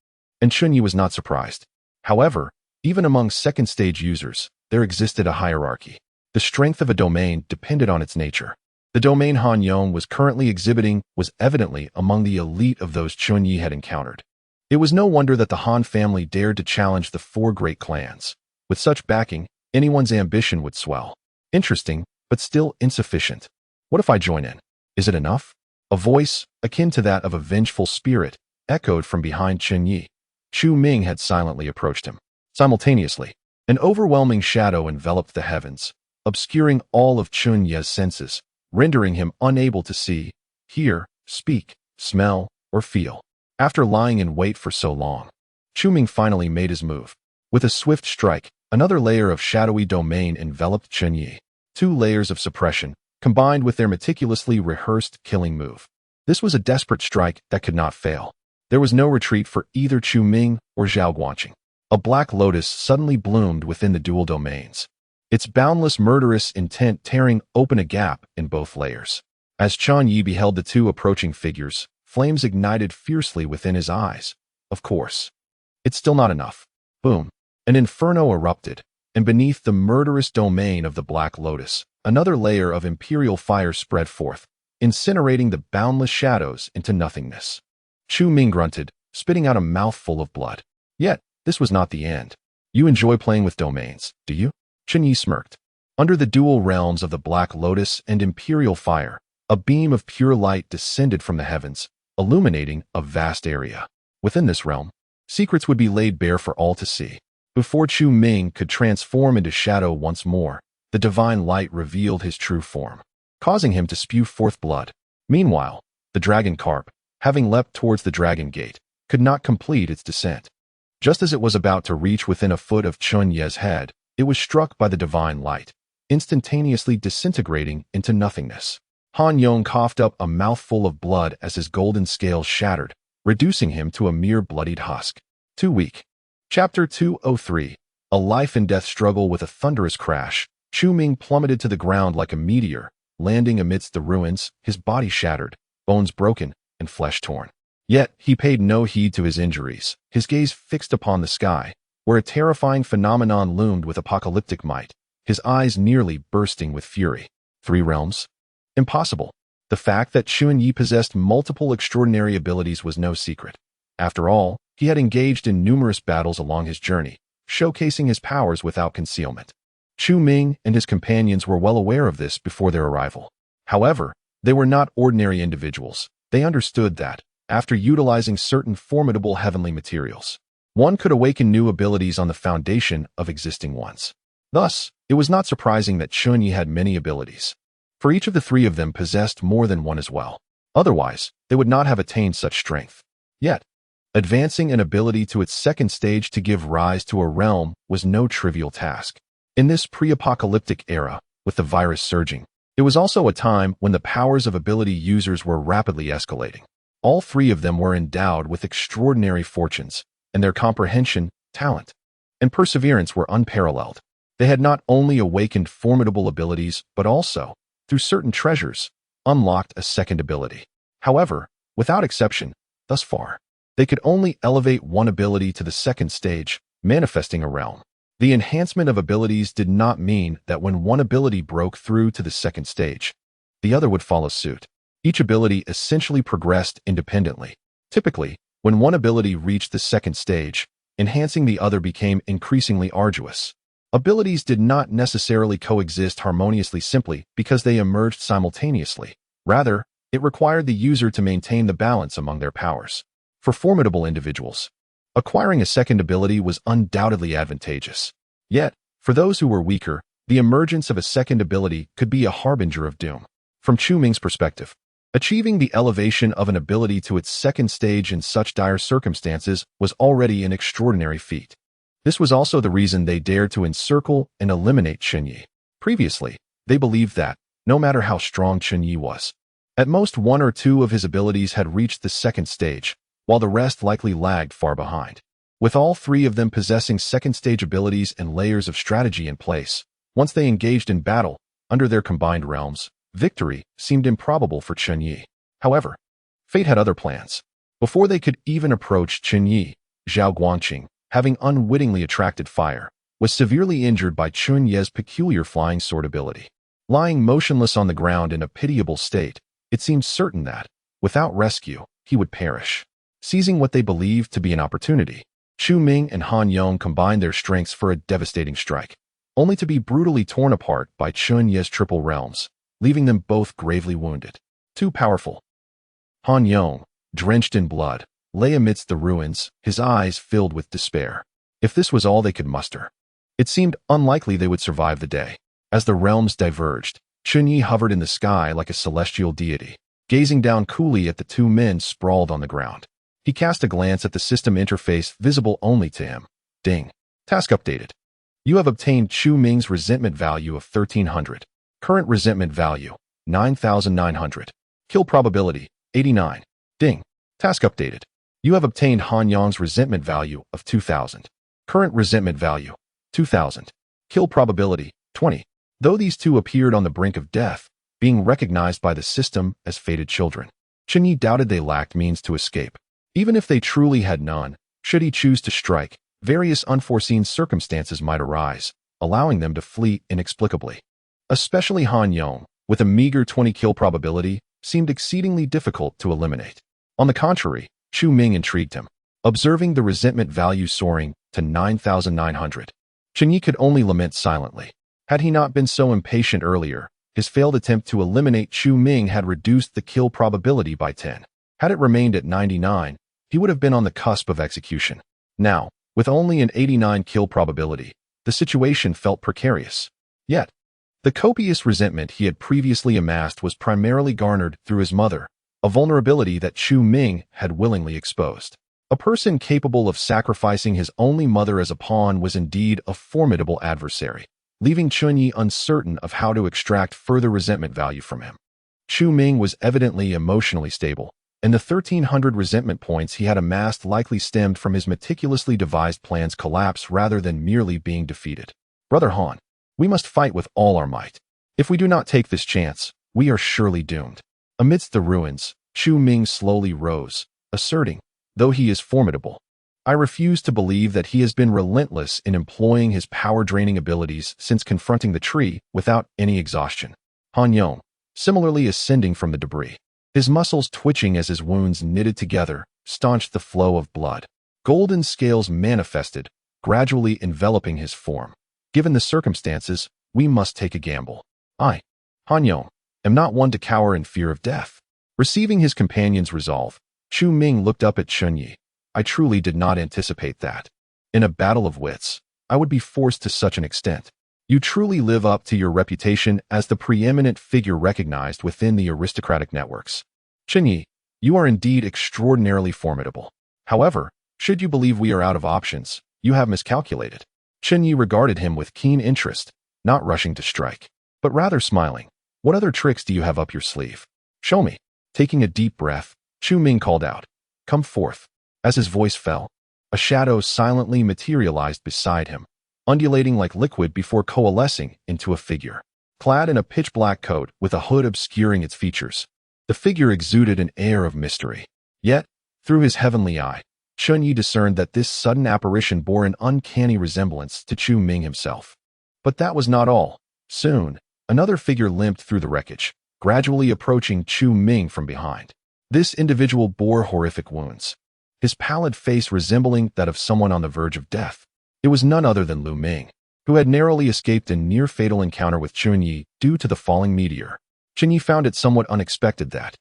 and Chen Ye was not surprised. However, even among second-stage users, there existed a hierarchy. The strength of a domain depended on its nature. The domain Han Yong was currently exhibiting was evidently among the elite of those Chen Ye had encountered. It was no wonder that the Han family dared to challenge the four great clans. With such backing, anyone's ambition would swell. Interesting, but still insufficient. What if I join in? Is it enough? A voice, akin to that of a vengeful spirit, echoed from behind Chen Ye. Chu Ming had silently approached him. Simultaneously, an overwhelming shadow enveloped the heavens, obscuring all of Chen Ye's senses, rendering him unable to see, hear, speak, smell, or feel. After lying in wait for so long, Chu Ming finally made his move. With a swift strike, another layer of shadowy domain enveloped Chen Ye. 2 layers of suppression, combined with their meticulously rehearsed killing move. This was a desperate strike that could not fail. There was no retreat for either Chu Ming or Zhao Guanqing. A black lotus suddenly bloomed within the dual domains, its boundless murderous intent tearing open a gap in both layers. As Chen Ye beheld the two approaching figures, flames ignited fiercely within his eyes. Of course. It's still not enough. Boom. An inferno erupted, and beneath the murderous domain of the Black Lotus, another layer of imperial fire spread forth, incinerating the boundless shadows into nothingness. Chu Ming grunted, spitting out a mouthful of blood. Yet, this was not the end. You enjoy playing with domains, do you? Chen Ye smirked. Under the dual realms of the Black Lotus and imperial fire, a beam of pure light descended from the heavens, illuminating a vast area. Within this realm, secrets would be laid bare for all to see. Before Chu Ming could transform into shadow once more, the divine light revealed his true form, causing him to spew forth blood. Meanwhile, the dragon carp, having leapt towards the dragon gate, could not complete its descent. Just as it was about to reach within a foot of Chen Ye's head, it was struck by the divine light, instantaneously disintegrating into nothingness. Han Yong coughed up a mouthful of blood as his golden scales shattered, reducing him to a mere bloodied husk. Too weak. Chapter 203. A life-and-death struggle. With a thunderous crash, Chu Ming plummeted to the ground like a meteor, landing amidst the ruins, his body shattered, bones broken, and flesh torn. Yet, he paid no heed to his injuries, his gaze fixed upon the sky, where a terrifying phenomenon loomed with apocalyptic might, his eyes nearly bursting with fury. 3 realms? Impossible. The fact that Chen Ye possessed multiple extraordinary abilities was no secret. After all, he had engaged in numerous battles along his journey, showcasing his powers without concealment. Chu Ming and his companions were well aware of this before their arrival. However, they were not ordinary individuals. They understood that, after utilizing certain formidable heavenly materials, one could awaken new abilities on the foundation of existing ones. Thus, it was not surprising that Chen Ye had many abilities, for each of the 3 of them possessed more than one as well. Otherwise, they would not have attained such strength. Yet, advancing an ability to its second stage to give rise to a realm was no trivial task. In this pre-apocalyptic era, with the virus surging, it was also a time when the powers of ability users were rapidly escalating. All 3 of them were endowed with extraordinary fortunes, and their comprehension, talent, and perseverance were unparalleled. They had not only awakened formidable abilities, but also, through certain treasures, unlocked a second ability. However, without exception, thus far, they could only elevate one ability to the second stage, manifesting a realm. The enhancement of abilities did not mean that when one ability broke through to the second stage, the other would follow suit. Each ability essentially progressed independently. Typically, when one ability reached the second stage, enhancing the other became increasingly arduous. Abilities did not necessarily coexist harmoniously simply because they emerged simultaneously. Rather, it required the user to maintain the balance among their powers. For formidable individuals, acquiring a second ability was undoubtedly advantageous. Yet, for those who were weaker, the emergence of a second ability could be a harbinger of doom. From Chu Ming's perspective, achieving the elevation of an ability to its second stage in such dire circumstances was already an extraordinary feat. This was also the reason they dared to encircle and eliminate Chen Ye. Previously, they believed that, no matter how strong Chen Ye was, At most one or two of his abilities had reached the second stage, while the rest likely lagged far behind. With all three of them possessing second-stage abilities and layers of strategy in place, once they engaged in battle, under their combined realms, victory seemed improbable for Chen Ye. However, fate had other plans. Before they could even approach Chen Ye, Zhao Guangqing, having unwittingly attracted fire, was severely injured by Chen Ye's peculiar flying sword ability. Lying motionless on the ground in a pitiable state, it seemed certain that, without rescue, he would perish. Seizing what they believed to be an opportunity, Chu Ming and Han Yong combined their strengths for a devastating strike, only to be brutally torn apart by Chen Ye's triple realms, leaving them both gravely wounded. Too powerful. Han Yong, drenched in blood, lay amidst the ruins, his eyes filled with despair. If this was all they could muster, it seemed unlikely they would survive the day. As the realms diverged, Chen Ye hovered in the sky like a celestial deity, gazing down coolly at the two men sprawled on the ground. He cast a glance at the system interface visible only to him. Ding. Task updated. You have obtained Chu Ming's resentment value of 1300. Current resentment value, 9900. Kill probability, 89. Ding. Task updated. You have obtained Han Yong's resentment value of 2000. Current resentment value, 2000. Kill probability, 20. Though these two appeared on the brink of death, being recognized by the system as fated children, Chen Ye doubted they lacked means to escape. Even if they truly had none, should he choose to strike, various unforeseen circumstances might arise, allowing them to flee inexplicably. Especially Han Yong, with a meager 20 kill probability, seemed exceedingly difficult to eliminate. On the contrary, Chu Ming intrigued him, observing the resentment value soaring to 9900. Chen Ye could only lament silently. Had he not been so impatient earlier, his failed attempt to eliminate Chu Ming had reduced the kill probability by 10. Had it remained at 99, he would have been on the cusp of execution. Now, with only an 89 kill probability, the situation felt precarious. Yet, the copious resentment he had previously amassed was primarily garnered through his mother, a vulnerability that Chu Ming had willingly exposed. A person capable of sacrificing his only mother as a pawn was indeed a formidable adversary, leaving Chen Ye uncertain of how to extract further resentment value from him. Chu Ming was evidently emotionally stable, and the 1300 resentment points he had amassed likely stemmed from his meticulously devised plan's collapse rather than merely being defeated. Brother Han, we must fight with all our might. If we do not take this chance, we are surely doomed. Amidst the ruins, Chu Ming slowly rose, asserting, though he is formidable, I refuse to believe that he has been relentless in employing his power-draining abilities since confronting the tree without any exhaustion. Han Yong, similarly ascending from the debris, his muscles twitching as his wounds knitted together, staunched the flow of blood. Golden scales manifested, gradually enveloping his form. Given the circumstances, we must take a gamble. I, Han Yong, am not one to cower in fear of death. Receiving his companion's resolve, Chu Ming looked up at Chen Ye. I truly did not anticipate that. In a battle of wits, I would be forced to such an extent. You truly live up to your reputation as the preeminent figure recognized within the aristocratic networks. Chen Ye, you are indeed extraordinarily formidable. However, should you believe we are out of options, you have miscalculated. Chen Ye regarded him with keen interest, not rushing to strike, but rather smiling. What other tricks do you have up your sleeve? Show me. Taking a deep breath, Chu Ming called out, Come forth. As his voice fell, a shadow silently materialized beside him, undulating like liquid before coalescing into a figure. Clad in a pitch-black coat with a hood obscuring its features, the figure exuded an air of mystery. Yet, through his heavenly eye, Chen Ye discerned that this sudden apparition bore an uncanny resemblance to Chu Ming himself. But that was not all. Soon, another figure limped through the wreckage, gradually approaching Chu Ming from behind. This individual bore horrific wounds, his pallid face resembling that of someone on the verge of death. It was none other than Lu Ming, who had narrowly escaped a near-fatal encounter with Chen Ye due to the falling meteor. Chen Ye found it somewhat unexpected that,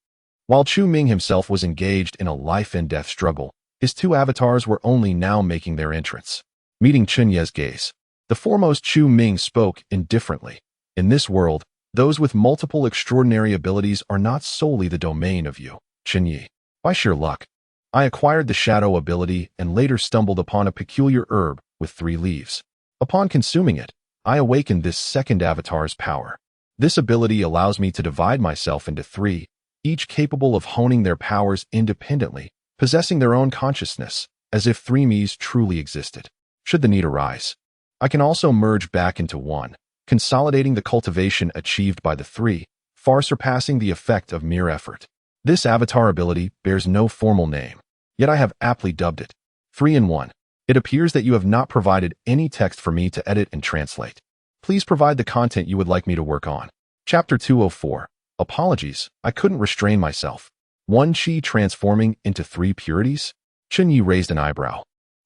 while Chu Ming himself was engaged in a life-and-death struggle, his two avatars were only now making their entrance. Meeting Chen Ye's gaze, the foremost Chu Ming spoke indifferently. In this world, those with multiple extraordinary abilities are not solely the domain of you, Chen Ye. By sheer luck, I acquired the shadow ability and later stumbled upon a peculiar herb with 3 leaves. Upon consuming it, I awakened this second avatar's power. This ability allows me to divide myself into 3, each capable of honing their powers independently, possessing their own consciousness, as if three me's truly existed. Should the need arise, I can also merge back into one, consolidating the cultivation achieved by the three, far surpassing the effect of mere effort. This avatar ability bears no formal name, yet I have aptly dubbed it 3-in-1. It appears that you have not provided any text for me to edit and translate. Please provide the content you would like me to work on. Chapter 204. Apologies, I couldn't restrain myself. One chi transforming into three purities? Chen Ye raised an eyebrow,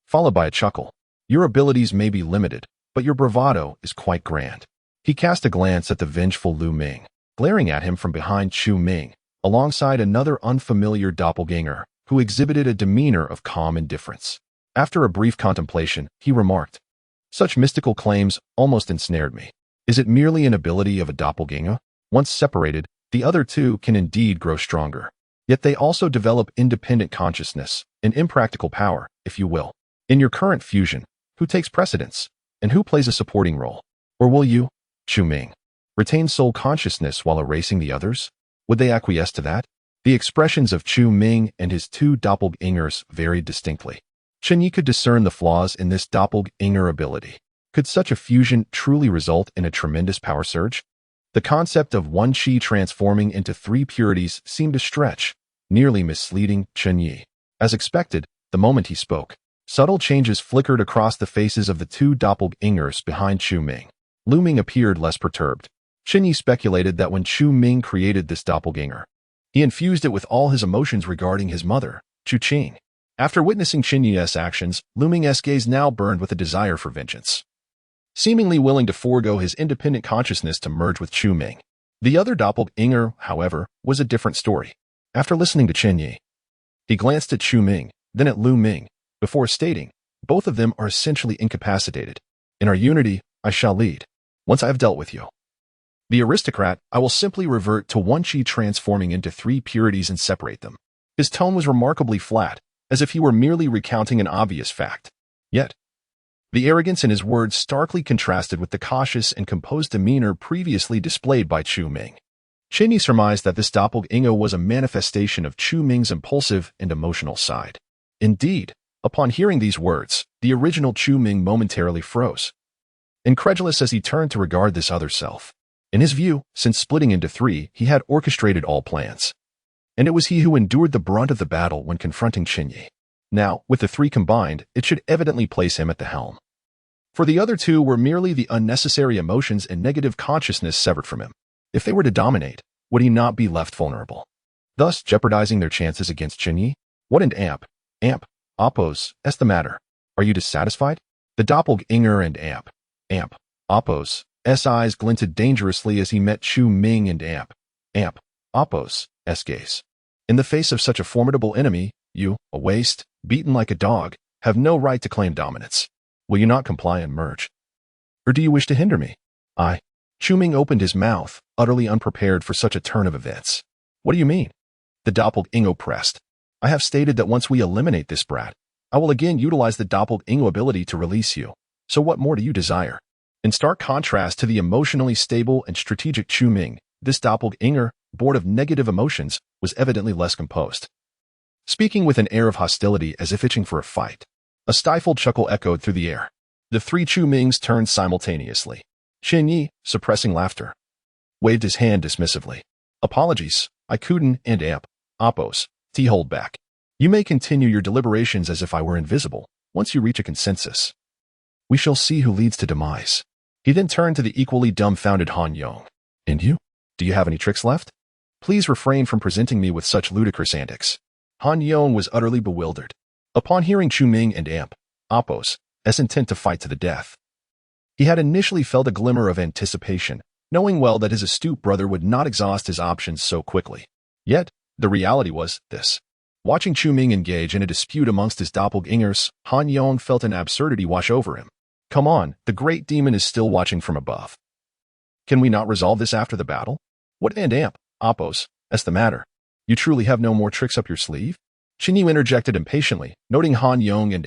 followed by a chuckle. Your abilities may be limited, but your bravado is quite grand. He cast a glance at the vengeful Lu Ming, glaring at him from behind Chu Ming, alongside another unfamiliar doppelganger, who exhibited a demeanor of calm indifference. After a brief contemplation, he remarked, "Such mystical claims almost ensnared me. Is it merely an ability of a doppelganger? Once separated, the other two can indeed grow stronger. Yet they also develop independent consciousness, an impractical power, if you will. In your current fusion, who takes precedence, and who plays a supporting role? Or will you, Chu Ming, retain sole consciousness while erasing the others? Would they acquiesce to that?" The expressions of Chu Ming and his two doppelgangers varied distinctly. Chen Ye could discern the flaws in this doppelganger ability. Could such a fusion truly result in a tremendous power surge? The concept of one chi transforming into three purities seemed to stretch, nearly misleading Chen Ye. As expected, the moment he spoke, subtle changes flickered across the faces of the two doppelgangers behind Chu Ming. Lu Ming appeared less perturbed. Chen Ye speculated that when Chu Ming created this doppelganger, he infused it with all his emotions regarding his mother, Chu Qing. After witnessing Chen Ye's actions, Lu Ming's gaze now burned with a desire for vengeance, seemingly willing to forego his independent consciousness to merge with Chu Ming. The other doppelganger, however, was a different story. After listening to Chen Ye, he glanced at Chu Ming, then at Lu Ming, before stating, "Both of them are essentially incapacitated. In our unity, I shall lead. Once I have dealt with you, the aristocrat, I will simply revert to one chi transforming into three purities and separate them." His tone was remarkably flat, as if he were merely recounting an obvious fact. Yet, the arrogance in his words starkly contrasted with the cautious and composed demeanor previously displayed by Chu Ming. Chen Ye surmised that this doppelganger was a manifestation of Chu Ming's impulsive and emotional side. Indeed, upon hearing these words, the original Chu Ming momentarily froze, incredulous as he turned to regard this other self. In his view, since splitting into three, he had orchestrated all plans, and it was he who endured the brunt of the battle when confronting Chen Ye. Now, with the three combined, it should evidently place him at the helm. For the other two were merely the unnecessary emotions and negative consciousness severed from him. If they were to dominate, would he not be left vulnerable, thus jeopardizing their chances against Chen Ye? What an amp, Oppos, is the matter? Are you dissatisfied? The doppelganger and amp, Oppos, eyes glinted dangerously as he met Chu Ming and amp, Oppos, gaze. In the face of such a formidable enemy, you, a waste, beaten like a dog, have no right to claim dominance. Will you not comply and merge? Or do you wish to hinder me? Chu Ming opened his mouth, utterly unprepared for such a turn of events. What do you mean? The doppelganger pressed. I have stated that once we eliminate this brat, I will again utilize the doppelganger ability to release you. So what more do you desire? In stark contrast to the emotionally stable and strategic Chu Ming, this doppelganger, bored of negative emotions, was evidently less composed, speaking with an air of hostility as if itching for a fight. A stifled chuckle echoed through the air. The three Chu Mings turned simultaneously. Chen Ye, suppressing laughter, waved his hand dismissively. Apologies, I couldn't and Oppos, hold back. You may continue your deliberations as if I were invisible. Once you reach a consensus, we shall see who leads to demise. He then turned to the equally dumbfounded Han Yong. And you? Do you have any tricks left? Please refrain from presenting me with such ludicrous antics. Han Yong was utterly bewildered. Upon hearing Chu Ming and Oppos' intent to fight to the death, he had initially felt a glimmer of anticipation, knowing well that his astute brother would not exhaust his options so quickly. Yet, the reality was this. Watching Chu Ming engage in a dispute amongst his doppelgangers, Han Yong felt an absurdity wash over him. Come on, the great demon is still watching from above. Can we not resolve this after the battle? What and Oppos, is the matter? You truly have no more tricks up your sleeve? Chen Ye interjected impatiently, noting Han Yong and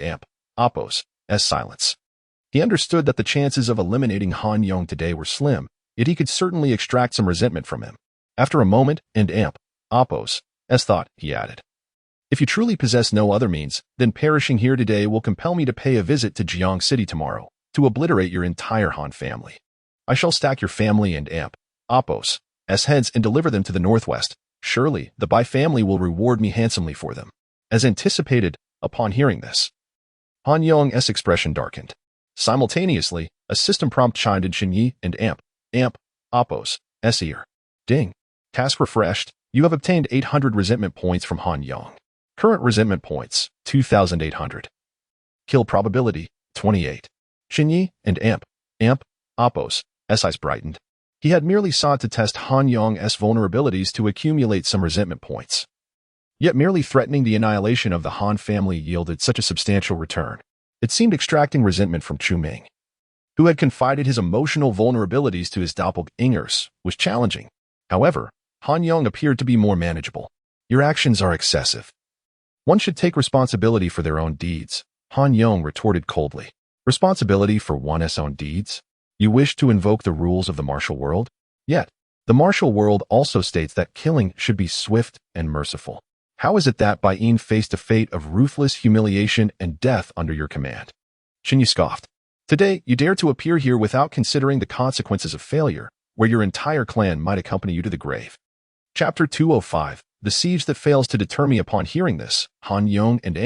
Oppos' silence. He understood that the chances of eliminating Han Yong today were slim, yet he could certainly extract some resentment from him. After a moment, Oppos, as thought, he added. If you truly possess no other means, then perishing here today will compel me to pay a visit to Jiang City tomorrow, to obliterate your entire Han family. I shall stack your family and Oppos, as heads and deliver them to the northwest. Surely, the Bai family will reward me handsomely for them. As anticipated, upon hearing this, Han Yong's expression darkened. Simultaneously, a system prompt chimed in Chen Ye and Oppos' ear. Ding. Task refreshed. You have obtained 800 resentment points from Han Yong. Current resentment points, 2,800. Kill probability, 28. Chen Ye and Oppos' eyes brightened. He had merely sought to test Han Yong's vulnerabilities to accumulate some resentment points. Yet merely threatening the annihilation of the Han family yielded such a substantial return. It seemed extracting resentment from Chu Ming, who had confided his emotional vulnerabilities to his doppelgangers, was challenging. However, Han Yong appeared to be more manageable. Your actions are excessive. One should take responsibility for their own deeds, Han Yong retorted coldly. Responsibility for one's own deeds? You wish to invoke the rules of the martial world? Yet, the martial world also states that killing should be swift and merciful. How is it that Bai Yin faced a fate of ruthless humiliation and death under your command? Chen Ye scoffed. Today, you dare to appear here without considering the consequences of failure, where your entire clan might accompany you to the grave. Chapter 205, The Siege That Fails to Deter Me. Upon hearing this, Han Yong and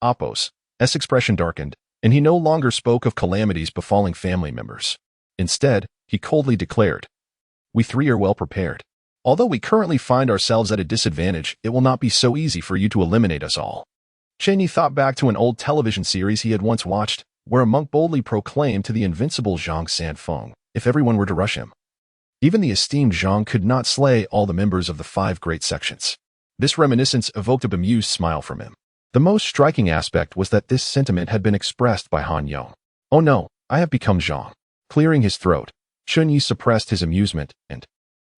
Oppos' expression darkened, and he no longer spoke of calamities befalling family members. Instead, he coldly declared, We three are well prepared. Although we currently find ourselves at a disadvantage, it will not be so easy for you to eliminate us all. Chen Ye thought back to an old television series he had once watched, where a monk boldly proclaimed to the invincible Zhang Sanfeng, if everyone were to rush him, even the esteemed Zhang could not slay all the members of the 5 great sections. This reminiscence evoked a bemused smile from him. The most striking aspect was that this sentiment had been expressed by Han Yong. Oh no, I have become Zhang. Clearing his throat, Chen Ye suppressed his amusement and,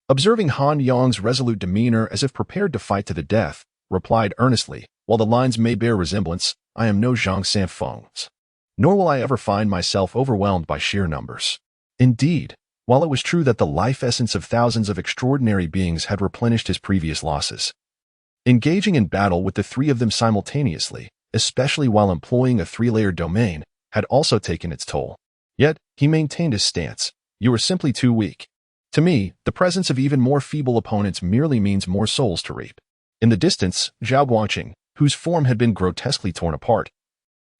observing Han Yong's resolute demeanor as if prepared to fight to the death, replied earnestly, while the lines may bear resemblance, I am no Zhang Sanfeng, nor will I ever find myself overwhelmed by sheer numbers. Indeed, while it was true that the life essence of thousands of extraordinary beings had replenished his previous losses, engaging in battle with the 3 of them simultaneously, especially while employing a 3-layered domain, had also taken its toll. Yet, he maintained his stance. You are simply too weak. To me, the presence of even more feeble opponents merely means more souls to reap. In the distance, Zhao Guangqing, whose form had been grotesquely torn apart,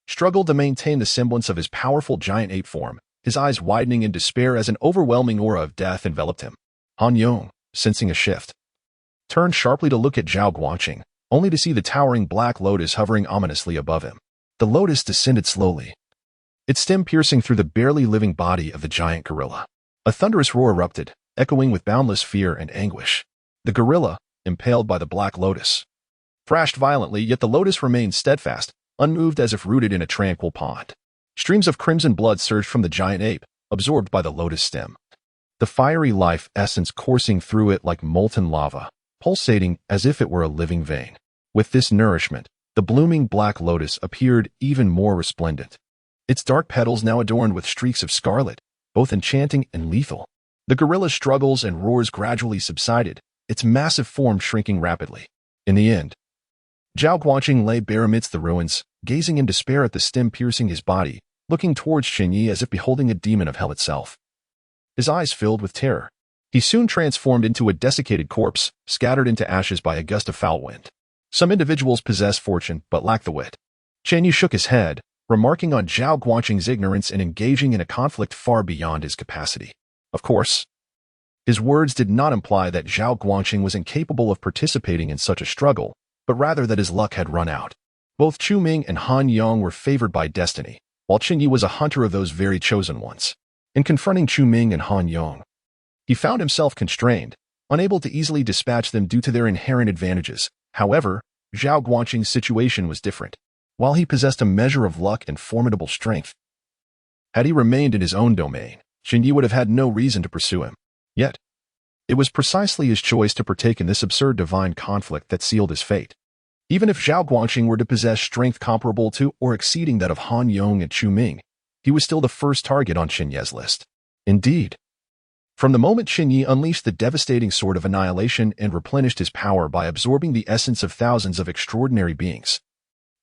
struggled to maintain the semblance of his powerful giant ape form, his eyes widening in despair as an overwhelming aura of death enveloped him. Han Yong, sensing a shift, turned sharply to look at Zhao Guangqing, only to see the towering black lotus hovering ominously above him. The lotus descended slowly, its stem piercing through the barely living body of the giant gorilla. A thunderous roar erupted, echoing with boundless fear and anguish. The gorilla, impaled by the black lotus, thrashed violently, yet the lotus remained steadfast, unmoved as if rooted in a tranquil pond. Streams of crimson blood surged from the giant ape, absorbed by the lotus stem, the fiery life essence coursing through it like molten lava, pulsating as if it were a living vein. With this nourishment, the blooming black lotus appeared even more resplendent, its dark petals now adorned with streaks of scarlet, both enchanting and lethal. The gorilla's struggles and roars gradually subsided, its massive form shrinking rapidly. In the end, Zhao Guangqing lay bare amidst the ruins, gazing in despair at the stem piercing his body, looking towards Chen Ye as if beholding a demon of hell itself. His eyes filled with terror. He soon transformed into a desiccated corpse, scattered into ashes by a gust of foul wind. Some individuals possess fortune but lack the wit. Chen Ye shook his head, remarking on Zhao Guangqing's ignorance and engaging in a conflict far beyond his capacity. Of course, his words did not imply that Zhao Guangqing was incapable of participating in such a struggle, but rather that his luck had run out. Both Chu Ming and Han Yong were favored by destiny, while Chen Ye was a hunter of those very chosen ones. In confronting Chu Ming and Han Yong, he found himself constrained, unable to easily dispatch them due to their inherent advantages. However, Zhao Guangqing's situation was different. While he possessed a measure of luck and formidable strength, had he remained in his own domain, Chen Ye would have had no reason to pursue him. Yet, it was precisely his choice to partake in this absurd divine conflict that sealed his fate. Even if Zhao Guangqing were to possess strength comparable to or exceeding that of Han Yong and Chu Ming, he was still the first target on Chen Ye's list. Indeed, From the moment Chen Ye unleashed the devastating sword of annihilation and replenished his power by absorbing the essence of thousands of extraordinary beings,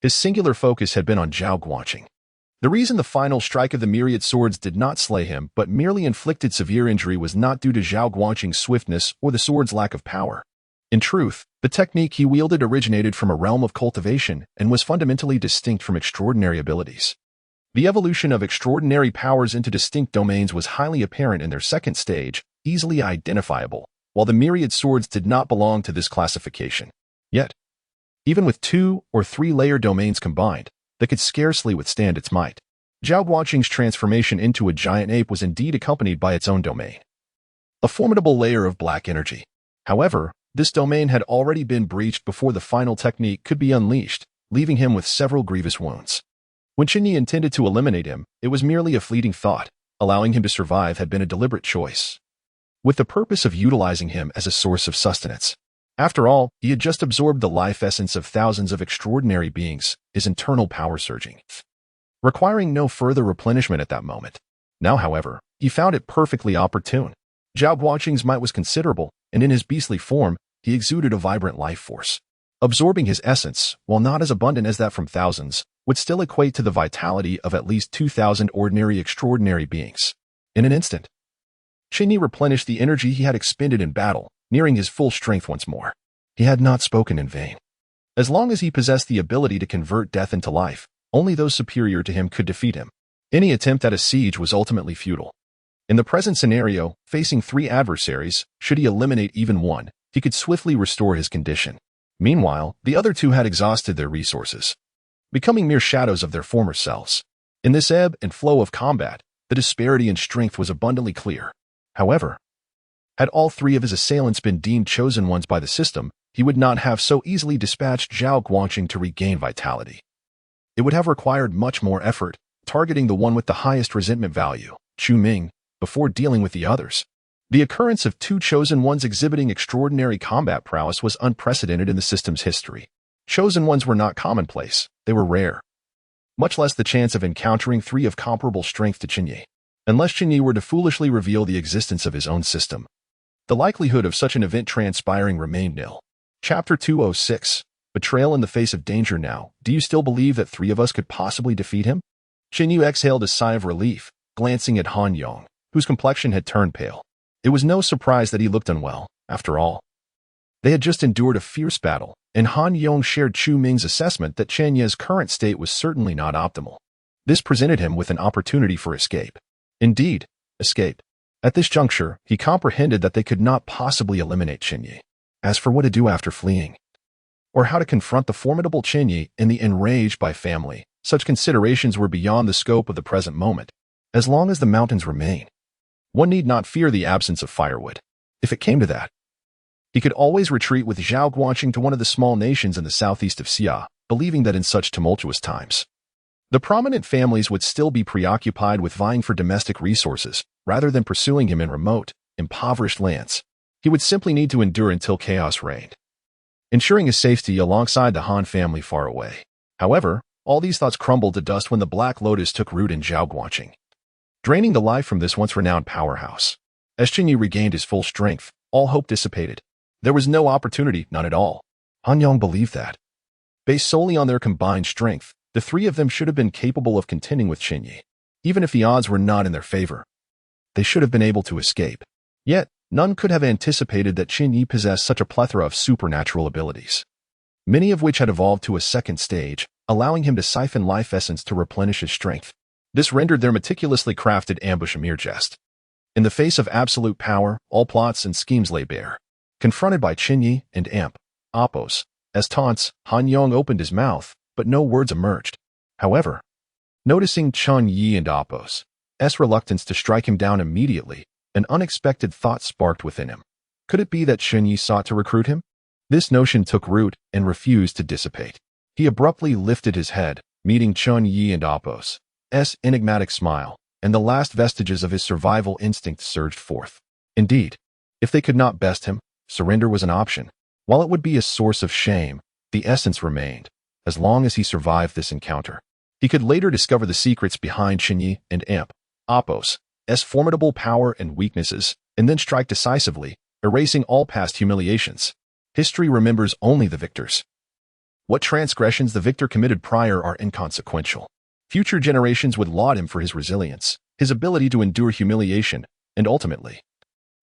his singular focus had been on Zhao Guanqing. The reason the final strike of the myriad swords did not slay him but merely inflicted severe injury was not due to Zhao Guanqing's swiftness or the sword's lack of power. In truth, the technique he wielded originated from a realm of cultivation and was fundamentally distinct from extraordinary abilities. The evolution of extraordinary powers into distinct domains was highly apparent in their second stage, easily identifiable, while the myriad swords did not belong to this classification. Yet, even with 2- or 3-layer domains combined, they could scarcely withstand its might. Zhao Guanqing's transformation into a giant ape was indeed accompanied by its own domain, a formidable layer of black energy. However, this domain had already been breached before the final technique could be unleashed, leaving him with several grievous wounds. When Chen Ye intended to eliminate him, it was merely a fleeting thought. Allowing him to survive had been a deliberate choice, with the purpose of utilizing him as a source of sustenance. After all, he had just absorbed the life essence of thousands of extraordinary beings, his internal power surging, requiring no further replenishment at that moment. Now, however, he found it perfectly opportune. Zhao Guanqing's might was considerable, and in his beastly form, he exuded a vibrant life force. Absorbing his essence, while not as abundant as that from thousands, would still equate to the vitality of at least 2,000 ordinary extraordinary beings. In an instant, Chen Ye replenished the energy he had expended in battle, nearing his full strength once more. He had not spoken in vain. As long as he possessed the ability to convert death into life, only those superior to him could defeat him. Any attempt at a siege was ultimately futile. In the present scenario, facing 3 adversaries, should he eliminate even one, he could swiftly restore his condition. Meanwhile, the other 2 had exhausted their resources, becoming mere shadows of their former selves. In this ebb and flow of combat, the disparity in strength was abundantly clear. However, had all 3 of his assailants been deemed chosen ones by the system, he would not have so easily dispatched Zhao Guanqing to regain vitality. It would have required much more effort, targeting the one with the highest resentment value, Chu Ming, before dealing with the others. The occurrence of 2 chosen ones exhibiting extraordinary combat prowess was unprecedented in the system's history. Chosen ones were not commonplace, they were rare. Much less the chance of encountering 3 of comparable strength to Chen Ye. Unless Chen Ye were to foolishly reveal the existence of his own system, the likelihood of such an event transpiring remained nil. Chapter 206. Betrayal in the face of danger. Now, do you still believe that 3 of us could possibly defeat him? Chen Ye exhaled a sigh of relief, glancing at Han Yong, whose complexion had turned pale. It was no surprise that he looked unwell. After all, they had just endured a fierce battle, and Han Yong shared Chu Ming's assessment that Chen Ye's current state was certainly not optimal. This presented him with an opportunity for escape. Indeed, escape. At this juncture, he comprehended that they could not possibly eliminate Chen Ye. As for what to do after fleeing, or how to confront the formidable Chen Ye and the enraged by family, such considerations were beyond the scope of the present moment. As long as the mountains remain, one need not fear the absence of firewood. If it came to that, he could always retreat with Zhao Guanqing to one of the small nations in the southeast of Xia, believing that in such tumultuous times, the prominent families would still be preoccupied with vying for domestic resources, rather than pursuing him in remote, impoverished lands. He would simply need to endure until chaos reigned, ensuring his safety alongside the Han family far away. However, all these thoughts crumbled to dust when the Black Lotus took root in Zhao Guanqing, draining the life from this once renowned powerhouse. As Chen Ye regained his full strength, all hope dissipated. There was no opportunity, none at all. Han Yong believed that, based solely on their combined strength, the 3 of them should have been capable of contending with Chen Ye. Even if the odds were not in their favor, they should have been able to escape. Yet, none could have anticipated that Chen Ye possessed such a plethora of supernatural abilities, many of which had evolved to a second stage, allowing him to siphon life essence to replenish his strength. This rendered their meticulously crafted ambush a mere jest. In the face of absolute power, all plots and schemes lay bare. Confronted by Chen Ye and Appos, as taunts, Han Yong opened his mouth, but no words emerged. However, noticing Chen Ye and Appos' reluctance to strike him down immediately, an unexpected thought sparked within him. Could it be that Chen Ye sought to recruit him? This notion took root and refused to dissipate. He abruptly lifted his head, meeting Chen Ye and Appos' enigmatic smile, and the last vestiges of his survival instinct surged forth. Indeed, if they could not best him, surrender was an option. While it would be a source of shame, the essence remained. As long as he survived this encounter, he could later discover the secrets behind Chen Ye and Appos' formidable power and weaknesses, and then strike decisively, erasing all past humiliations. History remembers only the victors. What transgressions the victor committed prior are inconsequential. Future generations would laud him for his resilience, his ability to endure humiliation, and ultimately,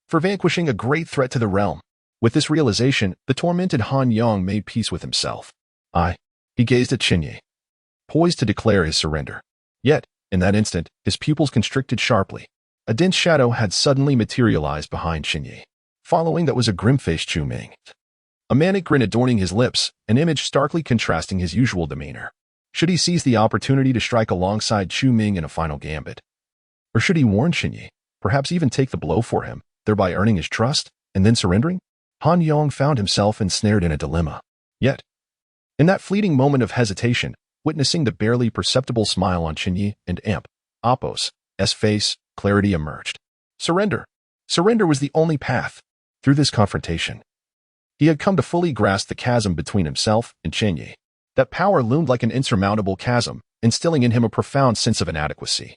for vanquishing a great threat to the realm. With this realization, the tormented Han Yong made peace with himself. He gazed at Chen Ye, poised to declare his surrender. Yet, in that instant, his pupils constricted sharply. A dense shadow had suddenly materialized behind Chen Ye. Following that was a grim-faced Chu Ming. A manic grin adorning his lips, an image starkly contrasting his usual demeanor. Should he seize the opportunity to strike alongside Chu Ming in a final gambit? Or should he warn Chen Ye, perhaps even take the blow for him, thereby earning his trust, and then surrendering? Han Yong found himself ensnared in a dilemma. Yet, in that fleeting moment of hesitation, witnessing the barely perceptible smile on Chen Ye and Apos' face, clarity emerged. Surrender. Surrender was the only path. Through this confrontation, he had come to fully grasp the chasm between himself and Chen Ye. That power loomed like an insurmountable chasm, instilling in him a profound sense of inadequacy,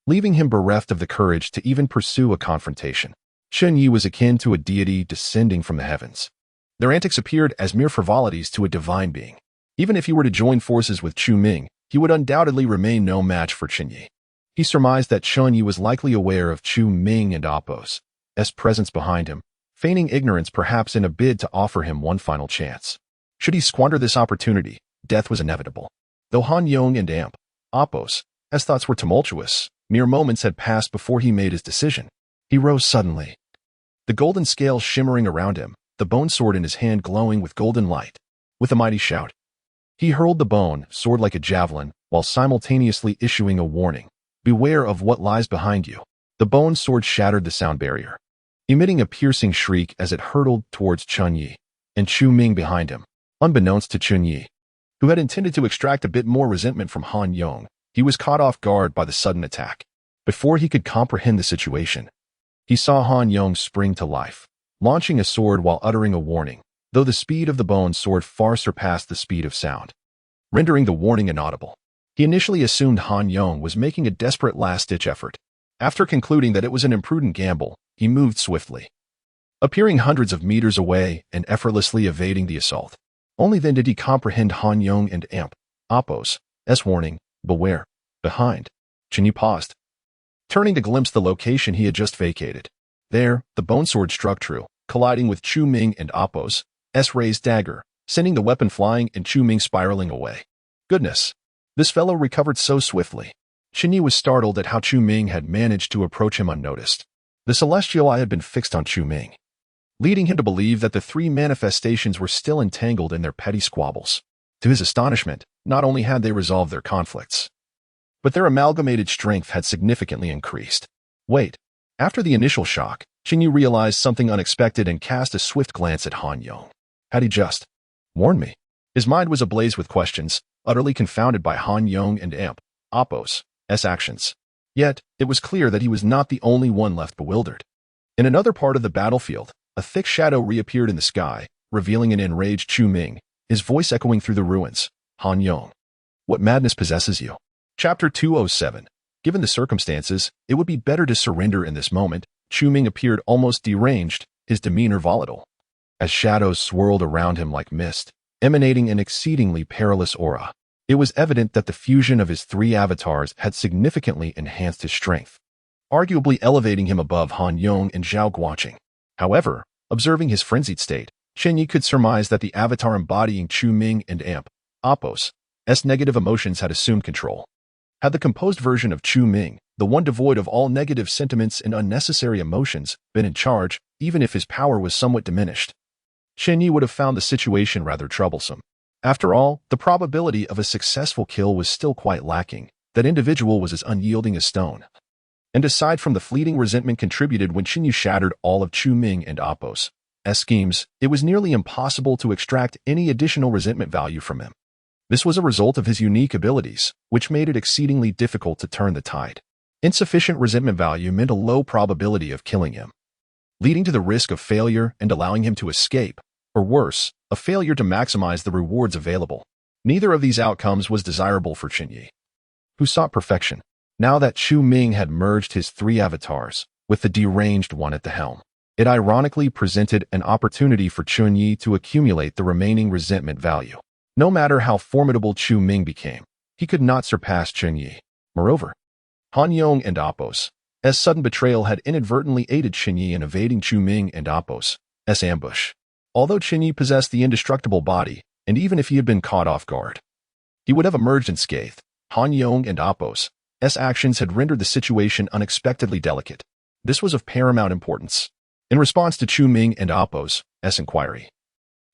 leaving him bereft of the courage to even pursue a confrontation. Chen Ye was akin to a deity descending from the heavens. Their antics appeared as mere frivolities to a divine being. Even if he were to join forces with Chu Ming, he would undoubtedly remain no match for Chen Ye. He surmised that Chen Ye was likely aware of Chu Ming and Apos' presence behind him, feigning ignorance perhaps in a bid to offer him one final chance. Should he squander this opportunity, death was inevitable. Though Han Yong and Apos' thoughts were tumultuous, mere moments had passed before he made his decision. He rose suddenly, the golden scales shimmering around him, the bone sword in his hand glowing with golden light. With a mighty shout, he hurled the bone sword like a javelin, while simultaneously issuing a warning. Beware of what lies behind you. The bone sword shattered the sound barrier, emitting a piercing shriek as it hurtled towards Chen Ye and Chu Ming behind him. Unbeknownst to Chen Ye, who had intended to extract a bit more resentment from Han Yong, he was caught off guard by the sudden attack. Before he could comprehend the situation, he saw Han Yong spring to life, launching a sword while uttering a warning, though the speed of the bone sword far surpassed the speed of sound, rendering the warning inaudible. He initially assumed Han Yong was making a desperate last-ditch effort. After concluding that it was an imprudent gamble, he moved swiftly, appearing hundreds of meters away and effortlessly evading the assault. Only then did he comprehend Han Yong and Apos' warning, beware, behind. Chen Ye paused, turning to glimpse the location he had just vacated. There, the bone sword struck true, colliding with Chu Ming and Apos' raised dagger, sending the weapon flying and Chu Ming spiraling away. Goodness! This fellow recovered so swiftly. Chen Ye was startled at how Chu Ming had managed to approach him unnoticed. The celestial eye had been fixed on Chu Ming, leading him to believe that the three manifestations were still entangled in their petty squabbles. To his astonishment, not only had they resolved their conflicts, but their amalgamated strength had significantly increased. Wait. After the initial shock, Chen Ye realized something unexpected and cast a swift glance at Han Yong. Had he just warned me? His mind was ablaze with questions, utterly confounded by Han Yong and Apos' actions. Yet, it was clear that he was not the only one left bewildered. In another part of the battlefield, a thick shadow reappeared in the sky, revealing an enraged Chu Ming, his voice echoing through the ruins. Han Yong, what madness possesses you? Chapter 207. Given the circumstances, it would be better to surrender in this moment. Chu Ming appeared almost deranged, his demeanor volatile, as shadows swirled around him like mist, emanating an exceedingly perilous aura. It was evident that the fusion of his three avatars had significantly enhanced his strength, arguably elevating him above Han Yong and Zhao Guoqing. However, observing his frenzied state, Chen Ye could surmise that the avatar embodying Chu Ming and Apos' negative emotions had assumed control. Had the composed version of Chu Ming, the one devoid of all negative sentiments and unnecessary emotions, been in charge, even if his power was somewhat diminished, Chen Ye would have found the situation rather troublesome. After all, the probability of a successful kill was still quite lacking. That individual was as unyielding as stone. And aside from the fleeting resentment contributed when Chen Ye shattered all of Chu Ming and Apos' schemes, it was nearly impossible to extract any additional resentment value from him. This was a result of his unique abilities, which made it exceedingly difficult to turn the tide. Insufficient resentment value meant a low probability of killing him, leading to the risk of failure and allowing him to escape, or worse, a failure to maximize the rewards available. Neither of these outcomes was desirable for Chen Ye, who sought perfection. Now that Chu Ming had merged his three avatars, with the deranged one at the helm. It ironically presented an opportunity for Chen Ye to accumulate the remaining resentment value. No matter how formidable Chu Ming became, he could not surpass Chen Ye. Moreover, Han Yong and Apos' sudden betrayal had inadvertently aided Chen Ye in evading Chu Ming and Apos' ambush. Although Chen Ye possessed the indestructible body, and even if he had been caught off guard, he would have emerged unscathed. Han Yong and Apos' actions had rendered the situation unexpectedly delicate. This was of paramount importance. In response to Chu Ming and Apos' inquiry,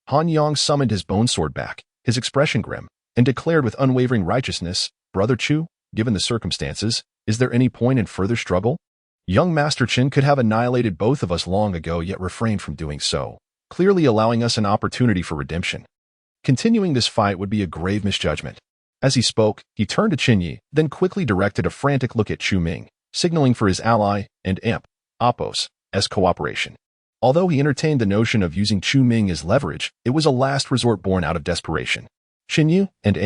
Han Yong summoned his bone sword back, his expression grim, and declared with unwavering righteousness, "Brother Chu, given the circumstances, is there any point in further struggle? Young Master Chen could have annihilated both of us long ago, yet refrained from doing so, clearly allowing us an opportunity for redemption. Continuing this fight would be a grave misjudgment." As he spoke, he turned to Chen Ye, then quickly directed a frantic look at Chu Ming, signaling for his ally and Apos' cooperation. Although he entertained the notion of using Chu Ming as leverage, it was a last resort born out of desperation. Chen Ye and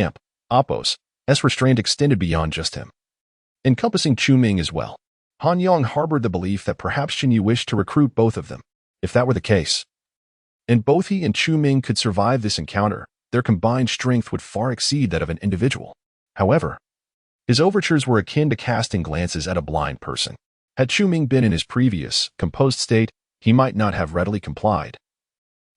Apos' restraint extended beyond just him, encompassing Chu Ming as well. Han Yong harbored the belief that perhaps Chen Ye wished to recruit both of them. If that were the case, and both he and Chu Ming could survive this encounter, their combined strength would far exceed that of an individual. However, his overtures were akin to casting glances at a blind person. Had Chu Ming been in his previous, composed state, he might not have readily complied,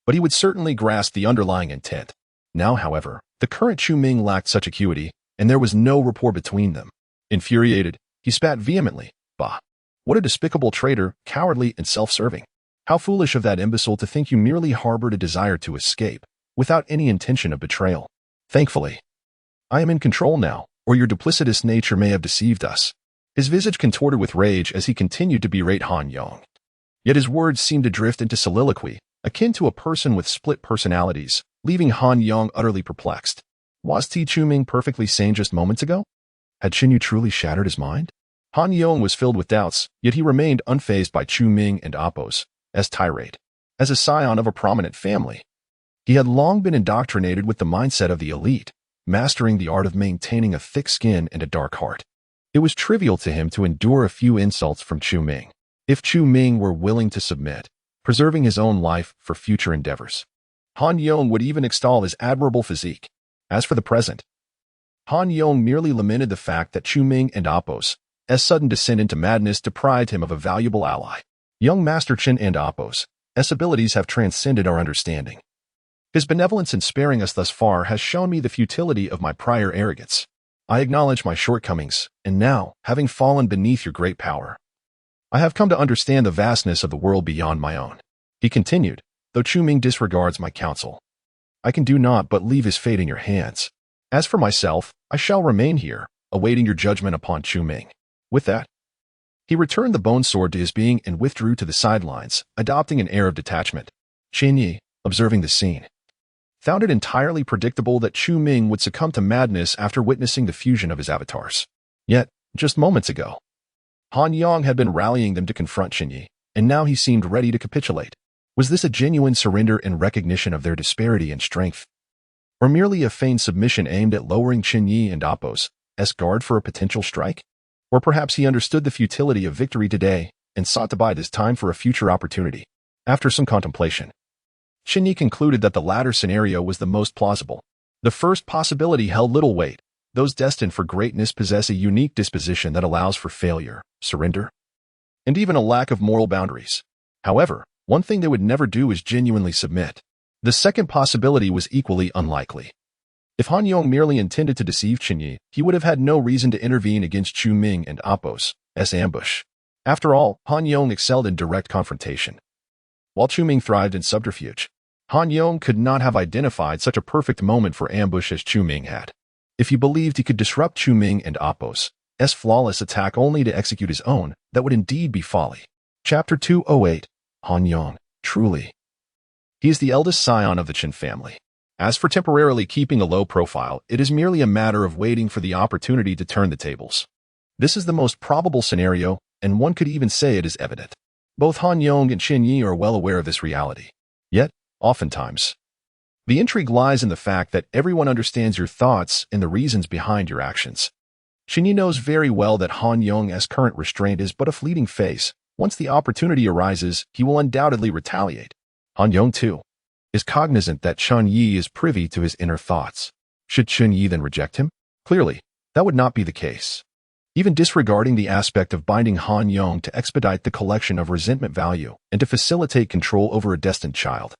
but he would certainly grasp the underlying intent. Now, however, the current Chu Ming lacked such acuity, and there was no rapport between them. Infuriated, he spat vehemently. "Bah! What a despicable traitor, cowardly and self-serving. How foolish of that imbecile to think you merely harbored a desire to escape, without any intention of betrayal. Thankfully, I am in control now, or your duplicitous nature may have deceived us." His visage contorted with rage as he continued to berate Han Yong. Yet his words seemed to drift into soliloquy, akin to a person with split personalities, leaving Han Yong utterly perplexed. Was Chu Ming perfectly sane just moments ago? Had Chen Ye truly shattered his mind? Han Yong was filled with doubts, yet he remained unfazed by Chu Ming and Apos' tirade. As a scion of a prominent family, he had long been indoctrinated with the mindset of the elite, mastering the art of maintaining a thick skin and a dark heart. It was trivial to him to endure a few insults from Chu Ming, if Chu Ming were willing to submit, preserving his own life for future endeavors. Han Yong would even extol his admirable physique. As for the present, Han Yong merely lamented the fact that Chu Ming and Apos' sudden descent into madness deprived him of a valuable ally. Young Master Chen and Apos' abilities have transcended our understanding. His benevolence in sparing us thus far has shown me the futility of my prior arrogance. I acknowledge my shortcomings, and now, having fallen beneath your great power, I have come to understand the vastness of the world beyond my own. He continued, though Chu Ming disregards my counsel, I can do naught but leave his fate in your hands. As for myself, I shall remain here, awaiting your judgment upon Chu Ming. With that, he returned the bone sword to his being and withdrew to the sidelines, adopting an air of detachment. Chen Ye, observing the scene, found it entirely predictable that Chu Ming would succumb to madness after witnessing the fusion of his avatars. Yet, just moments ago, Han Yong had been rallying them to confront Chen Ye, and now he seemed ready to capitulate. Was this a genuine surrender in recognition of their disparity in strength, or merely a feigned submission aimed at lowering Chen Ye and Apos' guard for a potential strike? Or perhaps he understood the futility of victory today and sought to bide his time for a future opportunity. After some contemplation, Chen Ye concluded that the latter scenario was the most plausible. The first possibility held little weight. Those destined for greatness possess a unique disposition that allows for failure, surrender, and even a lack of moral boundaries. However, one thing they would never do is genuinely submit. The second possibility was equally unlikely. If Han Yong merely intended to deceive Chen Ye, he would have had no reason to intervene against Chu Ming and Apos' ambush. After all, Han Yong excelled in direct confrontation, while Chu Ming thrived in subterfuge. Han Yong could not have identified such a perfect moment for ambush as Chu Ming had. If he believed he could disrupt Chu Ming and Apos' flawless attack only to execute his own, that would indeed be folly. Chapter 208. Han Yong, truly. He is the eldest scion of the Chen family. As for temporarily keeping a low profile, it is merely a matter of waiting for the opportunity to turn the tables. This is the most probable scenario, and one could even say it is evident. Both Han Yong and Chen Ye are well aware of this reality. Yet, oftentimes, the intrigue lies in the fact that everyone understands your thoughts and the reasons behind your actions. Chen Ye knows very well that Han Yong's current restraint is but a fleeting phase, Once the opportunity arises, he will undoubtedly retaliate. Han Yong, too, is cognizant that Chen Ye is privy to his inner thoughts. Should Chen Ye then reject him? Clearly, that would not be the case. Even disregarding the aspect of binding Han Yong to expedite the collection of resentment value and to facilitate control over a destined child,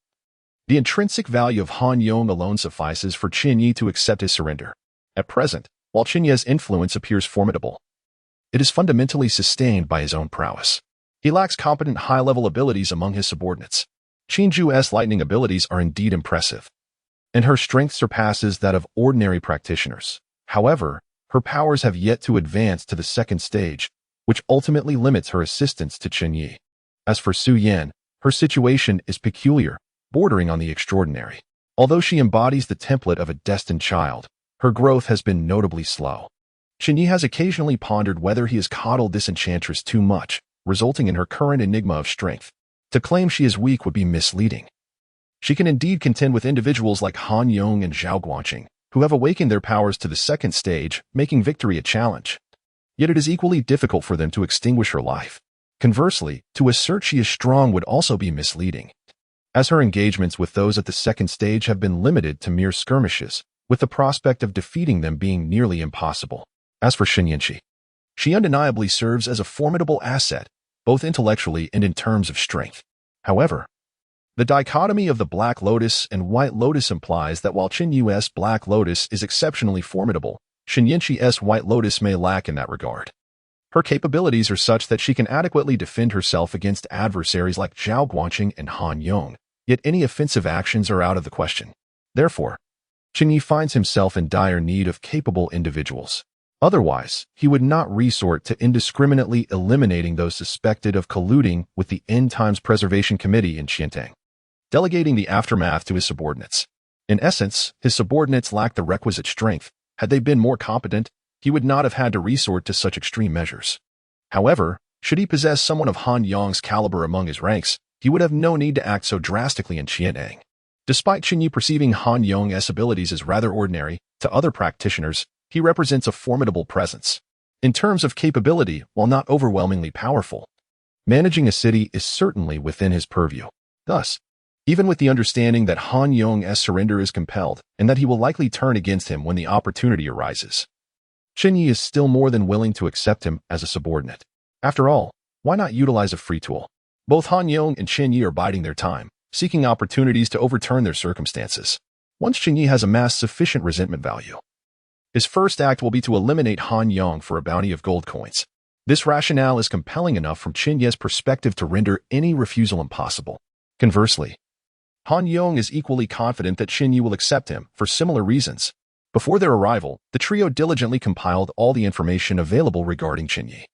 the intrinsic value of Han Yong alone suffices for Chen Ye to accept his surrender. At present, while Chen Ye's influence appears formidable, it is fundamentally sustained by his own prowess. He lacks competent high-level abilities among his subordinates. Chen Ju's lightning abilities are indeed impressive, and her strength surpasses that of ordinary practitioners. However, her powers have yet to advance to the second stage, which ultimately limits her assistance to Chen Ye. As for Su Yan, her situation is peculiar, bordering on the extraordinary. Although she embodies the template of a destined child, her growth has been notably slow. Chen Ye has occasionally pondered whether he has coddled this enchantress too much, resulting in her current enigma of strength. To claim she is weak would be misleading. She can indeed contend with individuals like Han Yong and Zhao Guangqing, who have awakened their powers to the second stage, making victory a challenge. Yet it is equally difficult for them to extinguish her life. Conversely, to assert she is strong would also be misleading, as her engagements with those at the second stage have been limited to mere skirmishes, with the prospect of defeating them being nearly impossible. As for Shen Yanqi, she undeniably serves as a formidable asset, both intellectually and in terms of strength. However, the dichotomy of the Black Lotus and White Lotus implies that while Chen Yu's Black Lotus is exceptionally formidable, Shen Yanqi's White Lotus may lack in that regard. Her capabilities are such that she can adequately defend herself against adversaries like Zhao Guangqing and Han Yong, yet any offensive actions are out of the question. Therefore, Chen Ye finds himself in dire need of capable individuals. Otherwise, he would not resort to indiscriminately eliminating those suspected of colluding with the End Times Preservation Committee in Qiantang, delegating the aftermath to his subordinates. In essence, his subordinates lacked the requisite strength. Had they been more competent, he would not have had to resort to such extreme measures. However, should he possess someone of Han Yong's caliber among his ranks, he would have no need to act so drastically in Qiantang. Despite Chen Ye perceiving Han Yong's abilities as rather ordinary, to other practitioners, he represents a formidable presence. In terms of capability, while not overwhelmingly powerful, managing a city is certainly within his purview. Thus, even with the understanding that Han Yong's surrender is compelled and that he will likely turn against him when the opportunity arises, Chen Ye is still more than willing to accept him as a subordinate. After all, why not utilize a free tool? Both Han Yong and Chen Ye are biding their time, seeking opportunities to overturn their circumstances. Once Chen Ye has amassed sufficient resentment value, his first act will be to eliminate Han Yong for a bounty of gold coins. This rationale is compelling enough from Chen Ye's perspective to render any refusal impossible. Conversely, Han Yong is equally confident that Chen Ye will accept him for similar reasons. Before their arrival, the trio diligently compiled all the information available regarding Chen Ye.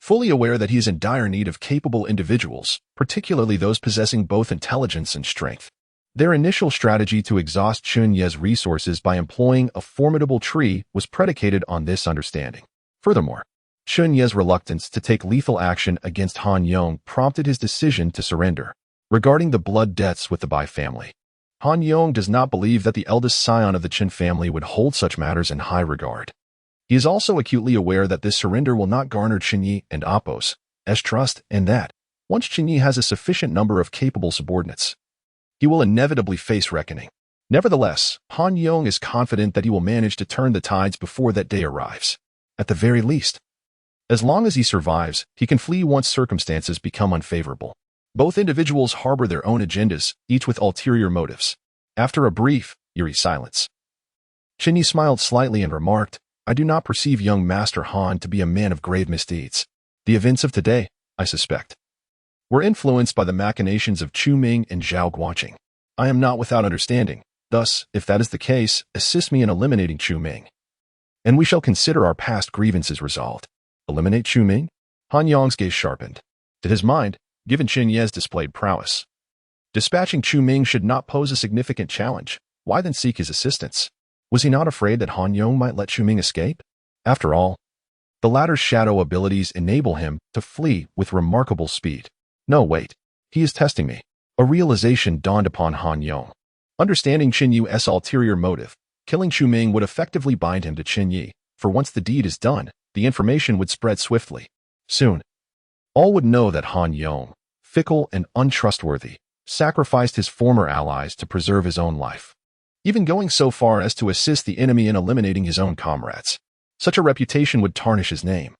Fully aware that he is in dire need of capable individuals, particularly those possessing both intelligence and strength, their initial strategy to exhaust Chen Ye's resources by employing a formidable tree was predicated on this understanding. Furthermore, Chen Ye's reluctance to take lethal action against Han Yong prompted his decision to surrender. Regarding the blood debts with the Bai family, Han Yong does not believe that the eldest scion of the Chen family would hold such matters in high regard. He is also acutely aware that this surrender will not garner Chen Ye and Apos as trust, and that, once Chen Ye has a sufficient number of capable subordinates, he will inevitably face reckoning. Nevertheless, Han Yong is confident that he will manage to turn the tides before that day arrives. At the very least, as long as he survives, he can flee once circumstances become unfavorable. Both individuals harbor their own agendas, each with ulterior motives. After a brief, eerie silence, Chen Ye smiled slightly and remarked, "I do not perceive young Master Han to be a man of grave misdeeds. The events of today, I suspect, were influenced by the machinations of Chu Ming and Zhao Guangqing. I am not without understanding. Thus, if that is the case, assist me in eliminating Chu Ming, and we shall consider our past grievances resolved." Eliminate Chu Ming? Han Yong's gaze sharpened. To his mind, given Chen Ye's displayed prowess, dispatching Chu Ming should not pose a significant challenge. Why then seek his assistance? Was he not afraid that Han Yong might let Chu Ming escape? After all, the latter's shadow abilities enable him to flee with remarkable speed. No, wait. He is testing me. A realization dawned upon Han Yong. Understanding Chen Yu's ulterior motive, killing Chu Ming would effectively bind him to Chen Ye, for once the deed is done, the information would spread swiftly. Soon, All would know that Han Yong, fickle and untrustworthy, sacrificed his former allies to preserve his own life, even going so far as to assist the enemy in eliminating his own comrades. Such a reputation would tarnish his name,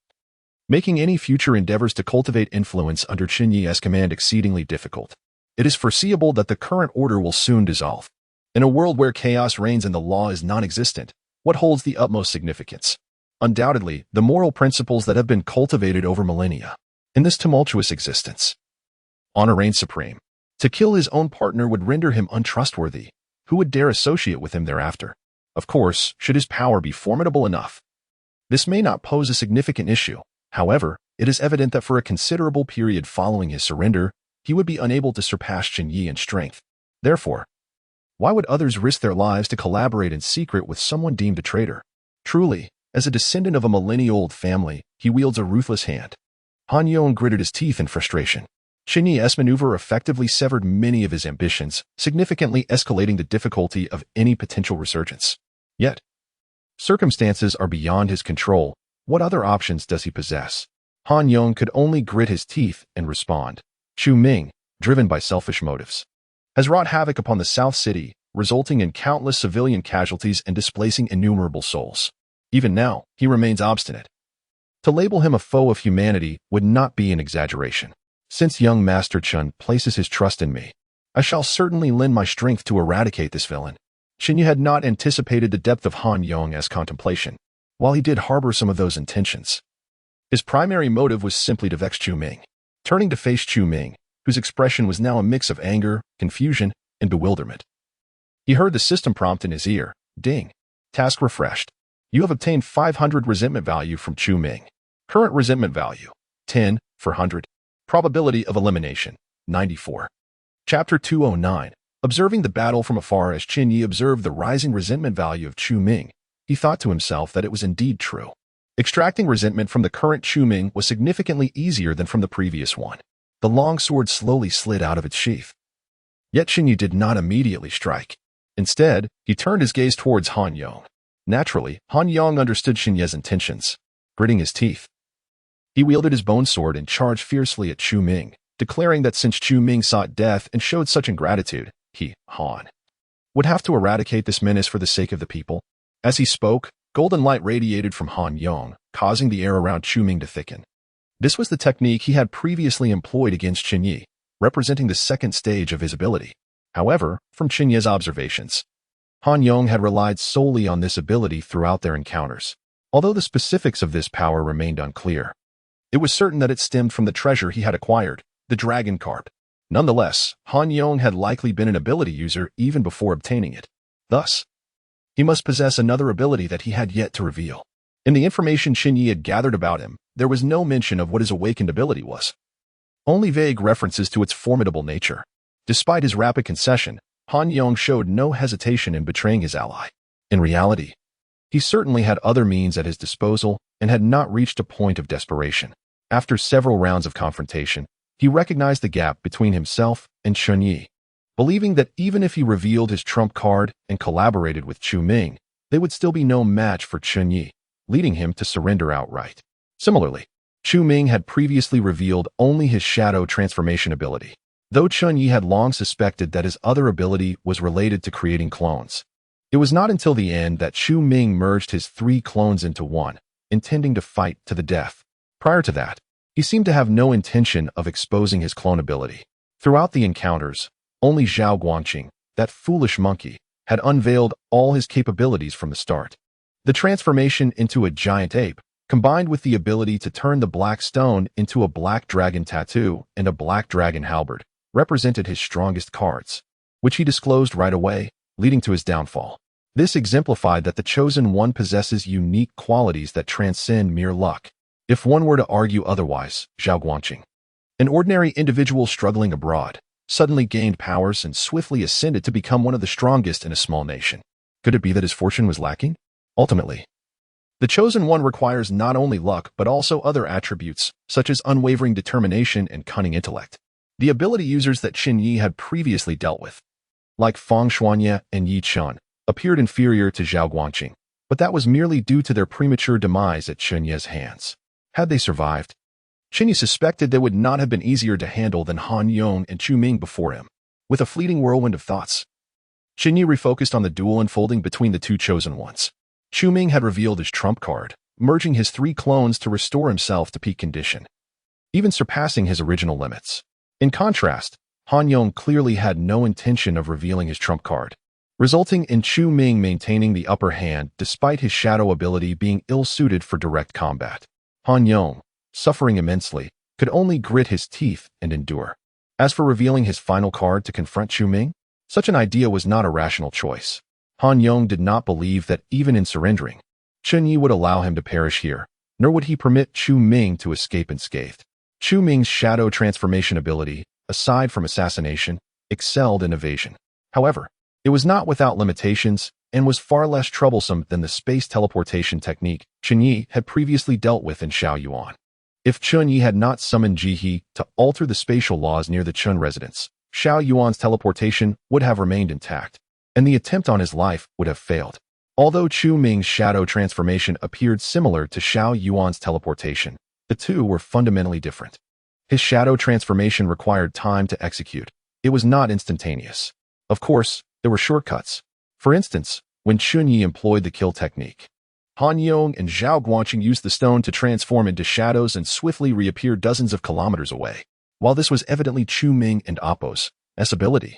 making any future endeavors to cultivate influence under Chen Ye's command exceedingly difficult. It is foreseeable that the current order will soon dissolve. In a world where chaos reigns and the law is non-existent, what holds the utmost significance? Undoubtedly, the moral principles that have been cultivated over millennia. In this tumultuous existence, honor reigns supreme. To kill his own partner would render him untrustworthy. Who would dare associate with him thereafter? Of course, should his power be formidable enough. This may not pose a significant issue. However, it is evident that for a considerable period following his surrender, he would be unable to surpass Chen Ye in strength. Therefore, why would others risk their lives to collaborate in secret with someone deemed a traitor? Truly, as a descendant of a millennia-old family, he wields a ruthless hand. Han Yong gritted his teeth in frustration. Chen Ye's maneuver effectively severed many of his ambitions, significantly escalating the difficulty of any potential resurgence. Yet, circumstances are beyond his control. What other options does he possess? Han Yong could only grit his teeth and respond. Chu Ming, driven by selfish motives, has wrought havoc upon the South City, resulting in countless civilian casualties and displacing innumerable souls. Even now, he remains obstinate. To label him a foe of humanity would not be an exaggeration. Since young Master Chen places his trust in me, I shall certainly lend my strength to eradicate this villain. Chen Ye had not anticipated the depth of Han Yong's contemplation. While he did harbor some of those intentions, his primary motive was simply to vex Chu Ming. Turning to face Chu Ming, whose expression was now a mix of anger, confusion, and bewilderment, he heard the system prompt in his ear. Ding. Task refreshed. You have obtained 500 resentment value from Chu Ming. Current resentment value, 10 for 100. Probability of elimination, 94. Chapter 209. Observing the battle from afar as Chen Ye observed the rising resentment value of Chu Ming, he thought to himself that it was indeed true. Extracting resentment from the current Chu Ming was significantly easier than from the previous one. The long sword slowly slid out of its sheath. Yet Chen Ye did not immediately strike. Instead, he turned his gaze towards Han Yong. Naturally, Han Yong understood Chen Ye's intentions. Gritting his teeth, he wielded his bone sword and charged fiercely at Chu Ming, declaring that since Chu Ming sought death and showed such ingratitude, he, Han, would have to eradicate this menace for the sake of the people. As he spoke, golden light radiated from Han Yong, causing the air around Chu Ming to thicken. This was the technique he had previously employed against Chen Ye, representing the second stage of his ability. However, from Chen Ye's observations, Han Yong had relied solely on this ability throughout their encounters. Although the specifics of this power remained unclear, it was certain that it stemmed from the treasure he had acquired, the dragon carp. Nonetheless, Han Yong had likely been an ability user even before obtaining it. Thus, he must possess another ability that he had yet to reveal. In the information Chen Ye had gathered about him, there was no mention of what his awakened ability was. Only vague references to its formidable nature. Despite his rapid concession, Han Yong showed no hesitation in betraying his ally. In reality, he certainly had other means at his disposal and had not reached a point of desperation. After several rounds of confrontation, he recognized the gap between himself and Chen Ye, believing that even if he revealed his trump card and collaborated with Chu Ming, they would still be no match for Chen Ye, leading him to surrender outright. Similarly, Chu Ming had previously revealed only his shadow transformation ability, though Chen Ye had long suspected that his other ability was related to creating clones. It was not until the end that Chu Ming merged his 3 clones into one, intending to fight to the death. Prior to that, he seemed to have no intention of exposing his clone ability. Throughout the encounters, only Zhao Guangqing, that foolish monkey, had unveiled all his capabilities from the start. The transformation into a giant ape, combined with the ability to turn the black stone into a black dragon tattoo and a black dragon halberd, represented his strongest cards, which he disclosed right away, leading to his downfall. This exemplified that the Chosen One possesses unique qualities that transcend mere luck. If one were to argue otherwise, Zhao Guangqing, an ordinary individual struggling abroad, suddenly gained powers and swiftly ascended to become one of the strongest in a small nation. Could it be that his fortune was lacking? Ultimately, the Chosen One requires not only luck but also other attributes, such as unwavering determination and cunning intellect. The ability users that Chen Ye had previously dealt with, like Fang Xuanye and Yi Chen, appeared inferior to Zhao Guangqing, but that was merely due to their premature demise at Chen Ye's hands. Had they survived, Chen Ye suspected they would not have been easier to handle than Han Yong and Chu Ming before him. With a fleeting whirlwind of thoughts, Chen Ye refocused on the duel unfolding between the two chosen ones. Chu Ming had revealed his trump card, merging his 3 clones to restore himself to peak condition, even surpassing his original limits. In contrast, Han Yong clearly had no intention of revealing his trump card, resulting in Chu Ming maintaining the upper hand despite his shadow ability being ill-suited for direct combat. Han Yong, suffering immensely, could only grit his teeth and endure. As for revealing his final card to confront Chu Ming, such an idea was not a rational choice. Han Yong did not believe that even in surrendering, Chen Ye would allow him to perish here, nor would he permit Chu Ming to escape unscathed. Chu Ming's shadow transformation ability, aside from assassination, excelled in evasion. However, it was not without limitations and was far less troublesome than the space teleportation technique Chen Ye had previously dealt with in Shaoyuan. If Chen Ye had not summoned Jihe to alter the spatial laws near the Chen residence, Shaoyuan's teleportation would have remained intact, and the attempt on his life would have failed. Although Chu Ming's shadow transformation appeared similar to Shaoyuan's teleportation, the two were fundamentally different. His shadow transformation required time to execute. It was not instantaneous. Of course, there were shortcuts. For instance, when Chen Ye employed the kill technique, Han Yong and Zhao Guangqing used the stone to transform into shadows and swiftly reappear dozens of kilometers away. While this was evidently Chu Ming and Appo's ability,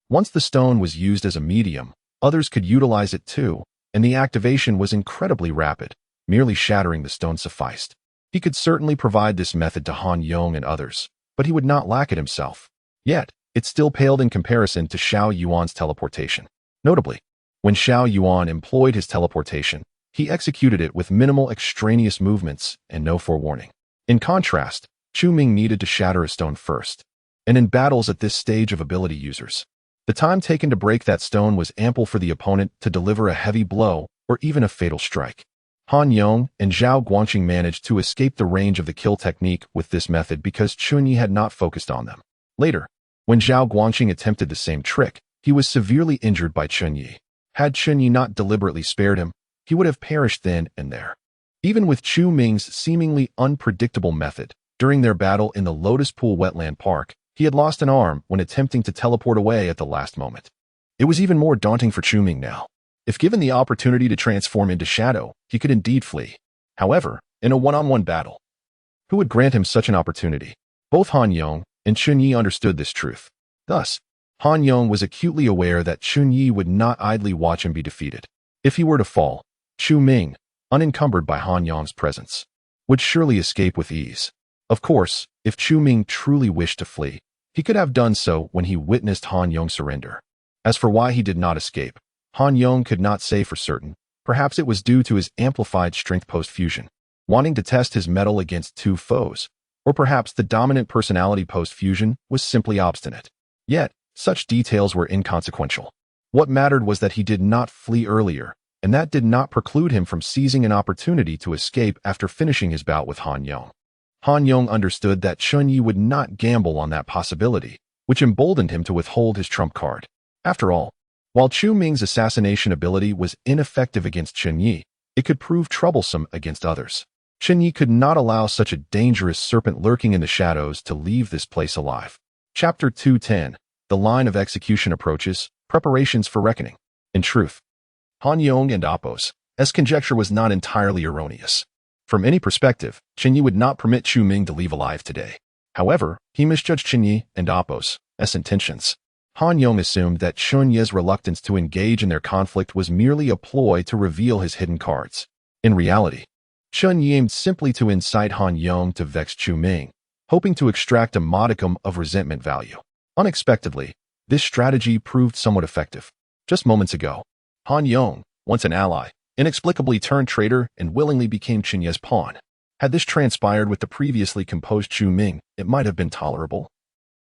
once the stone was used as a medium, others could utilize it too, and the activation was incredibly rapid. Merely shattering the stone sufficed. He could certainly provide this method to Han Yong and others, but he would not lack it himself. Yet, it still paled in comparison to Shaoyuan's teleportation. Notably, when Shaoyuan employed his teleportation, he executed it with minimal extraneous movements and no forewarning. In contrast, Chu Ming needed to shatter a stone first, and in battles at this stage of ability users, the time taken to break that stone was ample for the opponent to deliver a heavy blow or even a fatal strike. Han Yong and Zhao Guangqing managed to escape the range of the kill technique with this method because Chen Ye had not focused on them. Later, when Zhao Guangqing attempted the same trick, he was severely injured by Chen Ye. Had Chen Ye not deliberately spared him, he would have perished then and there. Even with Chu Ming's seemingly unpredictable method, during their battle in the Lotus Pool Wetland Park, he had lost an arm when attempting to teleport away at the last moment. It was even more daunting for Chu Ming now. If given the opportunity to transform into shadow, he could indeed flee. However, in a one-on-one battle, who would grant him such an opportunity? Both Han Yong and Chen Ye understood this truth. Thus, Han Yong was acutely aware that Chen Ye would not idly watch him be defeated. If he were to fall, Chu Ming, unencumbered by Han Yong's presence, would surely escape with ease. Of course, if Chu Ming truly wished to flee, he could have done so when he witnessed Han Yong surrender. As for why he did not escape, Han Yong could not say for certain. Perhaps it was due to his amplified strength post-fusion, wanting to test his mettle against 2 foes, or perhaps the dominant personality post-fusion was simply obstinate. Yet, such details were inconsequential. What mattered was that he did not flee earlier, and that did not preclude him from seizing an opportunity to escape after finishing his bout with Han Yong. Han Yong understood that Chen Ye would not gamble on that possibility, which emboldened him to withhold his trump card. After all, while Chu Ming's assassination ability was ineffective against Chen Ye, it could prove troublesome against others. Chen Ye could not allow such a dangerous serpent lurking in the shadows to leave this place alive. Chapter 210. The line of execution approaches, preparations for reckoning. In truth, Han Yong and Appo's conjecture was not entirely erroneous. From any perspective, Chen Ye would not permit Chu Ming to leave alive today. However, he misjudged Chen Ye and Appo's intentions. Han Yong assumed that Chen Ye's reluctance to engage in their conflict was merely a ploy to reveal his hidden cards. In reality, Chen Ye aimed simply to incite Han Yong to vex Chu Ming, hoping to extract a modicum of resentment value. Unexpectedly, this strategy proved somewhat effective. Just moments ago, Han Yong, once an ally, inexplicably turned traitor and willingly became Chen Ye's pawn. Had this transpired with the previously composed Chu Ming, it might have been tolerable,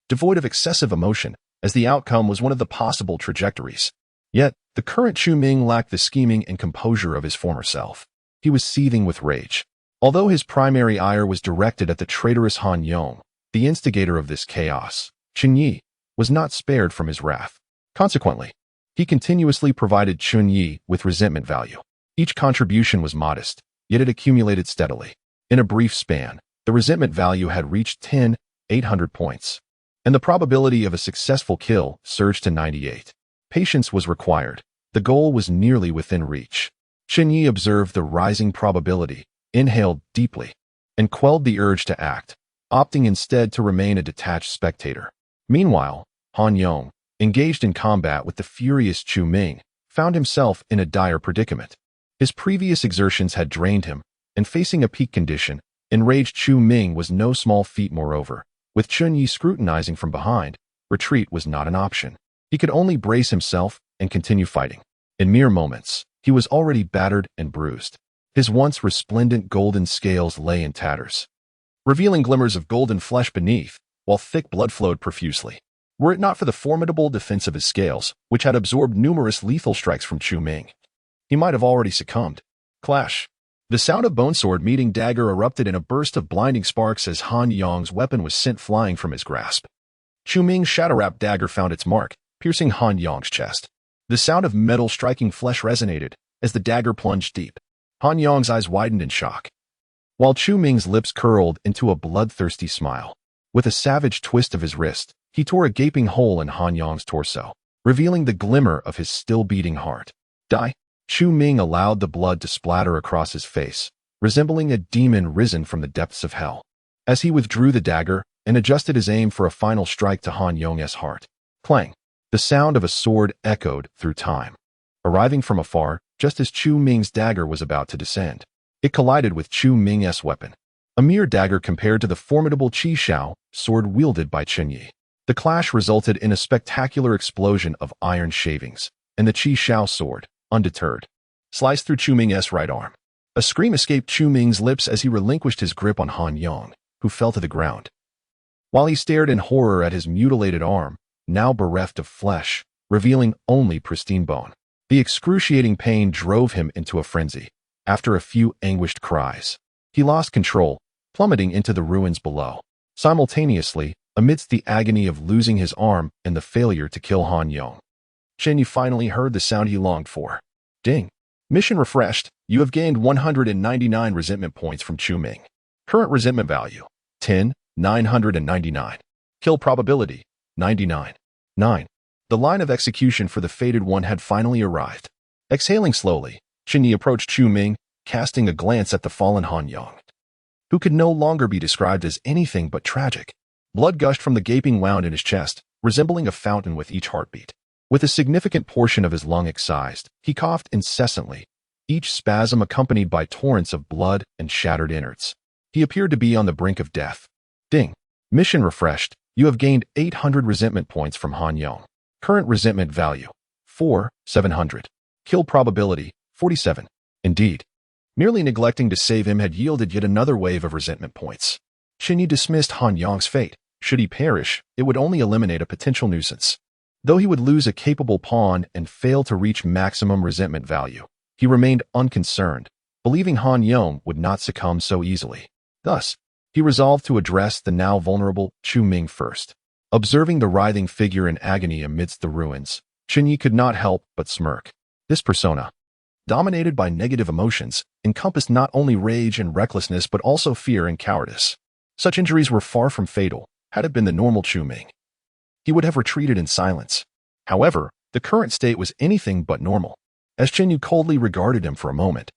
devoid of excessive emotion, as the outcome was one of the possible trajectories. Yet, the current Chu Ming lacked the scheming and composure of his former self. He was seething with rage. Although his primary ire was directed at the traitorous Han Yong, the instigator of this chaos, Chen Ye was not spared from his wrath. Consequently, he continuously provided Chen Ye with resentment value. Each contribution was modest, yet it accumulated steadily. In a brief span, The resentment value had reached 10,800 points, and the probability of a successful kill surged to 98. Patience was required. The goal was nearly within reach. Chen Ye observed the rising probability, inhaled deeply, and quelled the urge to act, opting instead to remain a detached spectator. Meanwhile, Han Yong, engaged in combat with the furious Chu Ming, found himself in a dire predicament. His previous exertions had drained him, and facing a peak condition, enraged Chu Ming was no small feat. Moreover, with Chen Ye scrutinizing from behind, retreat was not an option. He could only brace himself and continue fighting. In mere moments, he was already battered and bruised. His once resplendent golden scales lay in tatters, revealing glimmers of golden flesh beneath, while thick blood flowed profusely. Were it not for the formidable defense of his scales, which had absorbed numerous lethal strikes from Chu Ming, he might have already succumbed. Clash. The sound of bone sword meeting dagger erupted in a burst of blinding sparks as Han Yong's weapon was sent flying from his grasp. Chu Ming's shadow-wrapped dagger found its mark, piercing Han Yong's chest. The sound of metal striking flesh resonated as the dagger plunged deep. Han Yong's eyes widened in shock, while Chu Ming's lips curled into a bloodthirsty smile. With a savage twist of his wrist, he tore a gaping hole in Han Yong's torso, revealing the glimmer of his still-beating heart. Die! Chu Ming allowed the blood to splatter across his face, resembling a demon risen from the depths of hell. As he withdrew the dagger and adjusted his aim for a final strike to Han Yong's heart, clang! The sound of a sword echoed through time, arriving from afar just as Chu Ming's dagger was about to descend. It collided with Chu Ming's weapon, a mere dagger compared to the formidable Qi Shao sword wielded by Chen Ye. The clash resulted in a spectacular explosion of iron shavings, and the Qi Shao sword, undeterred, sliced through Chu Ming's right arm. A scream escaped Chu Ming's lips as he relinquished his grip on Han Yong, who fell to the ground. While he stared in horror at his mutilated arm, now bereft of flesh, revealing only pristine bone. The excruciating pain drove him into a frenzy. After a few anguished cries, he lost control, plummeting into the ruins below. Simultaneously, amidst the agony of losing his arm and the failure to kill Han Yong, Chen Ye finally heard the sound he longed for. Ding! Mission refreshed. You have gained 199 resentment points from Chu Ming. Current resentment value, 10,999. Kill probability, 99. 9. The line of execution for the fated one had finally arrived. Exhaling slowly, Chen Ye approached Chu Ming, casting a glance at the fallen Han Yong, who could no longer be described as anything but tragic. Blood gushed from the gaping wound in his chest, resembling a fountain with each heartbeat. With a significant portion of his lung excised, he coughed incessantly, each spasm accompanied by torrents of blood and shattered innards. He appeared to be on the brink of death. Ding! Mission refreshed. You have gained 800 resentment points from Han Yong. Current resentment value, 4,700. Kill probability, 47. Indeed, merely neglecting to save him had yielded yet another wave of resentment points. Chen Ye dismissed Han Yong's fate. Should he perish, it would only eliminate a potential nuisance. Though he would lose a capable pawn and fail to reach maximum resentment value, he remained unconcerned, believing Han Yong would not succumb so easily. Thus, he resolved to address the now vulnerable Chu Ming first. Observing the writhing figure in agony amidst the ruins, Chen Ye could not help but smirk. This persona, dominated by negative emotions, encompassed not only rage and recklessness but also fear and cowardice. Such injuries were far from fatal. Had it been the normal Chu Ming, he would have retreated in silence. However, the current state was anything but normal. As Chen Ye coldly regarded him for a moment,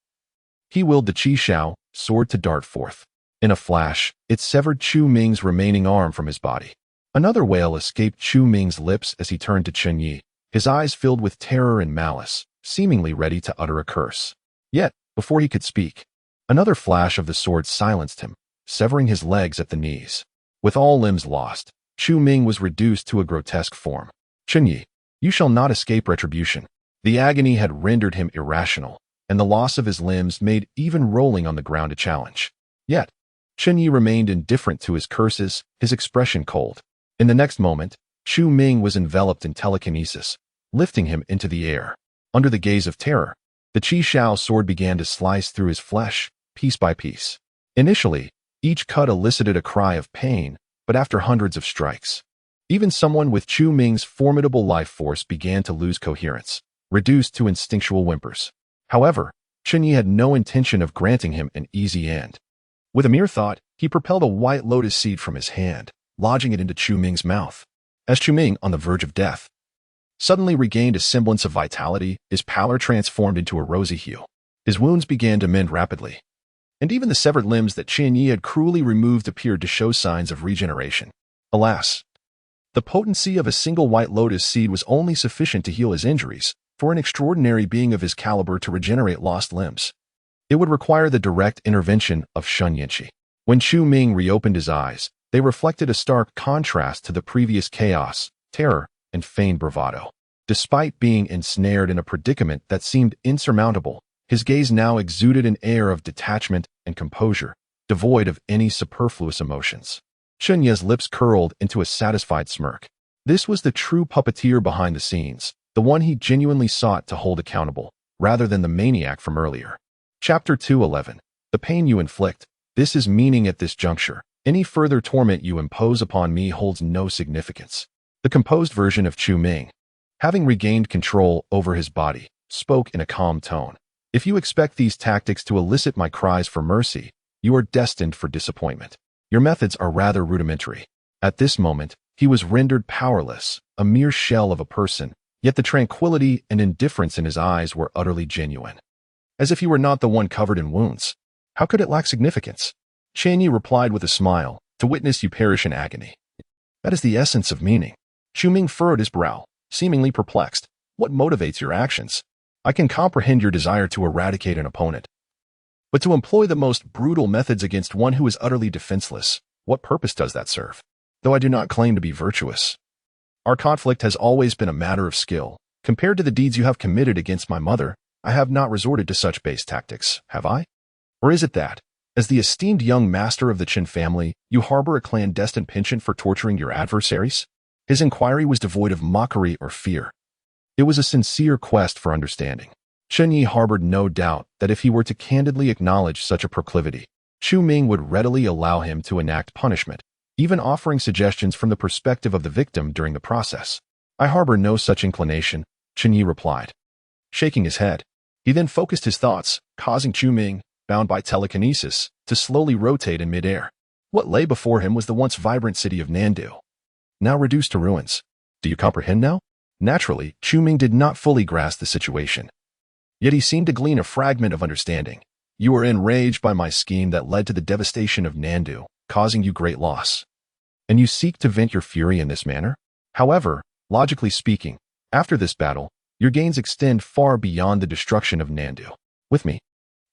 he willed the Qi Shao sword to dart forth. In a flash, it severed Chu Ming's remaining arm from his body. Another wail escaped Chu Ming's lips as he turned to Chen Ye, his eyes filled with terror and malice, seemingly ready to utter a curse. Yet, before he could speak, another flash of the sword silenced him, severing his legs at the knees. With all limbs lost, Chu Ming was reduced to a grotesque form. Chen Ye, you shall not escape retribution. The agony had rendered him irrational, and the loss of his limbs made even rolling on the ground a challenge. Yet, Chen Ye remained indifferent to his curses, his expression cold. In the next moment, Chu Ming was enveloped in telekinesis, lifting him into the air. Under the gaze of terror, the Qi Shao sword began to slice through his flesh, piece by piece. Initially, each cut elicited a cry of pain, but after hundreds of strikes, even someone with Chu Ming's formidable life force began to lose coherence, reduced to instinctual whimpers. However, Chen Ye had no intention of granting him an easy end. With a mere thought, he propelled a white lotus seed from his hand, lodging it into Chu Ming's mouth. As Chu Ming, on the verge of death, suddenly regained a semblance of vitality, his pallor transformed into a rosy hue. His wounds began to mend rapidly, and even the severed limbs that Chen Ye had cruelly removed appeared to show signs of regeneration. Alas, the potency of a single white lotus seed was only sufficient to heal his injuries, for an extraordinary being of his caliber to regenerate lost limbs. It would require the direct intervention of Chen Ye. When Chu Ming reopened his eyes, they reflected a stark contrast to the previous chaos, terror, and feigned bravado. Despite being ensnared in a predicament that seemed insurmountable, his gaze now exuded an air of detachment and composure, devoid of any superfluous emotions. Chen Ye's lips curled into a satisfied smirk. This was the true puppeteer behind the scenes, the one he genuinely sought to hold accountable, rather than the maniac from earlier. Chapter 2:11. The pain you inflict. This is meaning at this juncture. Any further torment you impose upon me holds no significance. The composed version of Chu Ming, having regained control over his body, spoke in a calm tone. If you expect these tactics to elicit my cries for mercy, you are destined for disappointment. Your methods are rather rudimentary. At this moment, he was rendered powerless, a mere shell of a person, yet the tranquility and indifference in his eyes were utterly genuine. As if he were not the one covered in wounds. How could it lack significance? Chen Ye replied with a smile, to witness you perish in agony. That is the essence of meaning. Chu Ming furrowed his brow, seemingly perplexed. What motivates your actions? I can comprehend your desire to eradicate an opponent. But to employ the most brutal methods against one who is utterly defenseless, what purpose does that serve? Though I do not claim to be virtuous. Our conflict has always been a matter of skill. Compared to the deeds you have committed against my mother, I have not resorted to such base tactics, have I? Or is it that, as the esteemed young master of the Chen family, you harbor a clandestine penchant for torturing your adversaries? His inquiry was devoid of mockery or fear. It was a sincere quest for understanding. Chen Ye harbored no doubt that if he were to candidly acknowledge such a proclivity, Chu Ming would readily allow him to enact punishment, even offering suggestions from the perspective of the victim during the process. I harbor no such inclination, Chen Ye replied, shaking his head. He then focused his thoughts, causing Chu Ming, bound by telekinesis, to slowly rotate in midair. What lay before him was the once vibrant city of Nandu, now reduced to ruins. Do you comprehend now? Naturally, Chu Ming did not fully grasp the situation. Yet he seemed to glean a fragment of understanding. You are enraged by my scheme that led to the devastation of Nandu, causing you great loss. And you seek to vent your fury in this manner? However, logically speaking, after this battle, your gains extend far beyond the destruction of Nandu. With me,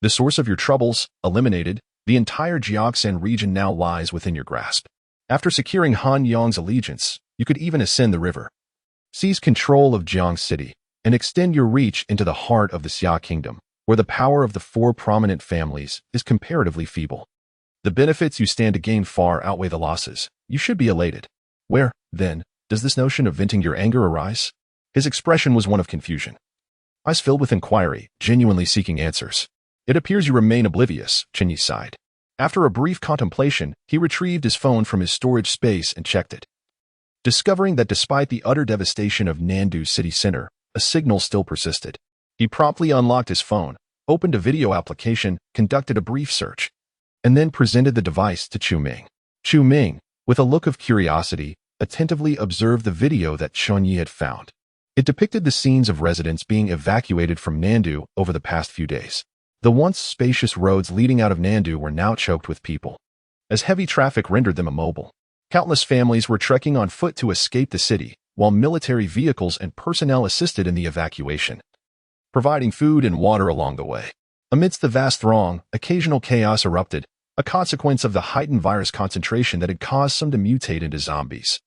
the source of your troubles, eliminated, the entire Jiaxin region now lies within your grasp. After securing Han Yang's allegiance, you could even ascend the river, seize control of Jiang City, and extend your reach into the heart of the Xia Kingdom, where the power of the four prominent families is comparatively feeble. The benefits you stand to gain far outweigh the losses. You should be elated. Where, then, does this notion of venting your anger arise? His expression was one of confusion. Eyes filled with inquiry, genuinely seeking answers. It appears you remain oblivious, Chen Ye sighed. After a brief contemplation, he retrieved his phone from his storage space and checked it. Discovering that despite the utter devastation of Nandu city center, a signal still persisted. He promptly unlocked his phone, opened a video application, conducted a brief search, and then presented the device to Chu Ming. Chu Ming, with a look of curiosity, attentively observed the video that Chen Ye had found. It depicted the scenes of residents being evacuated from Nandu over the past few days. The once spacious roads leading out of Nandu were now choked with people, as heavy traffic rendered them immobile. Countless families were trekking on foot to escape the city, while military vehicles and personnel assisted in the evacuation, providing food and water along the way. Amidst the vast throng, occasional chaos erupted, a consequence of the heightened virus concentration that had caused some to mutate into zombies.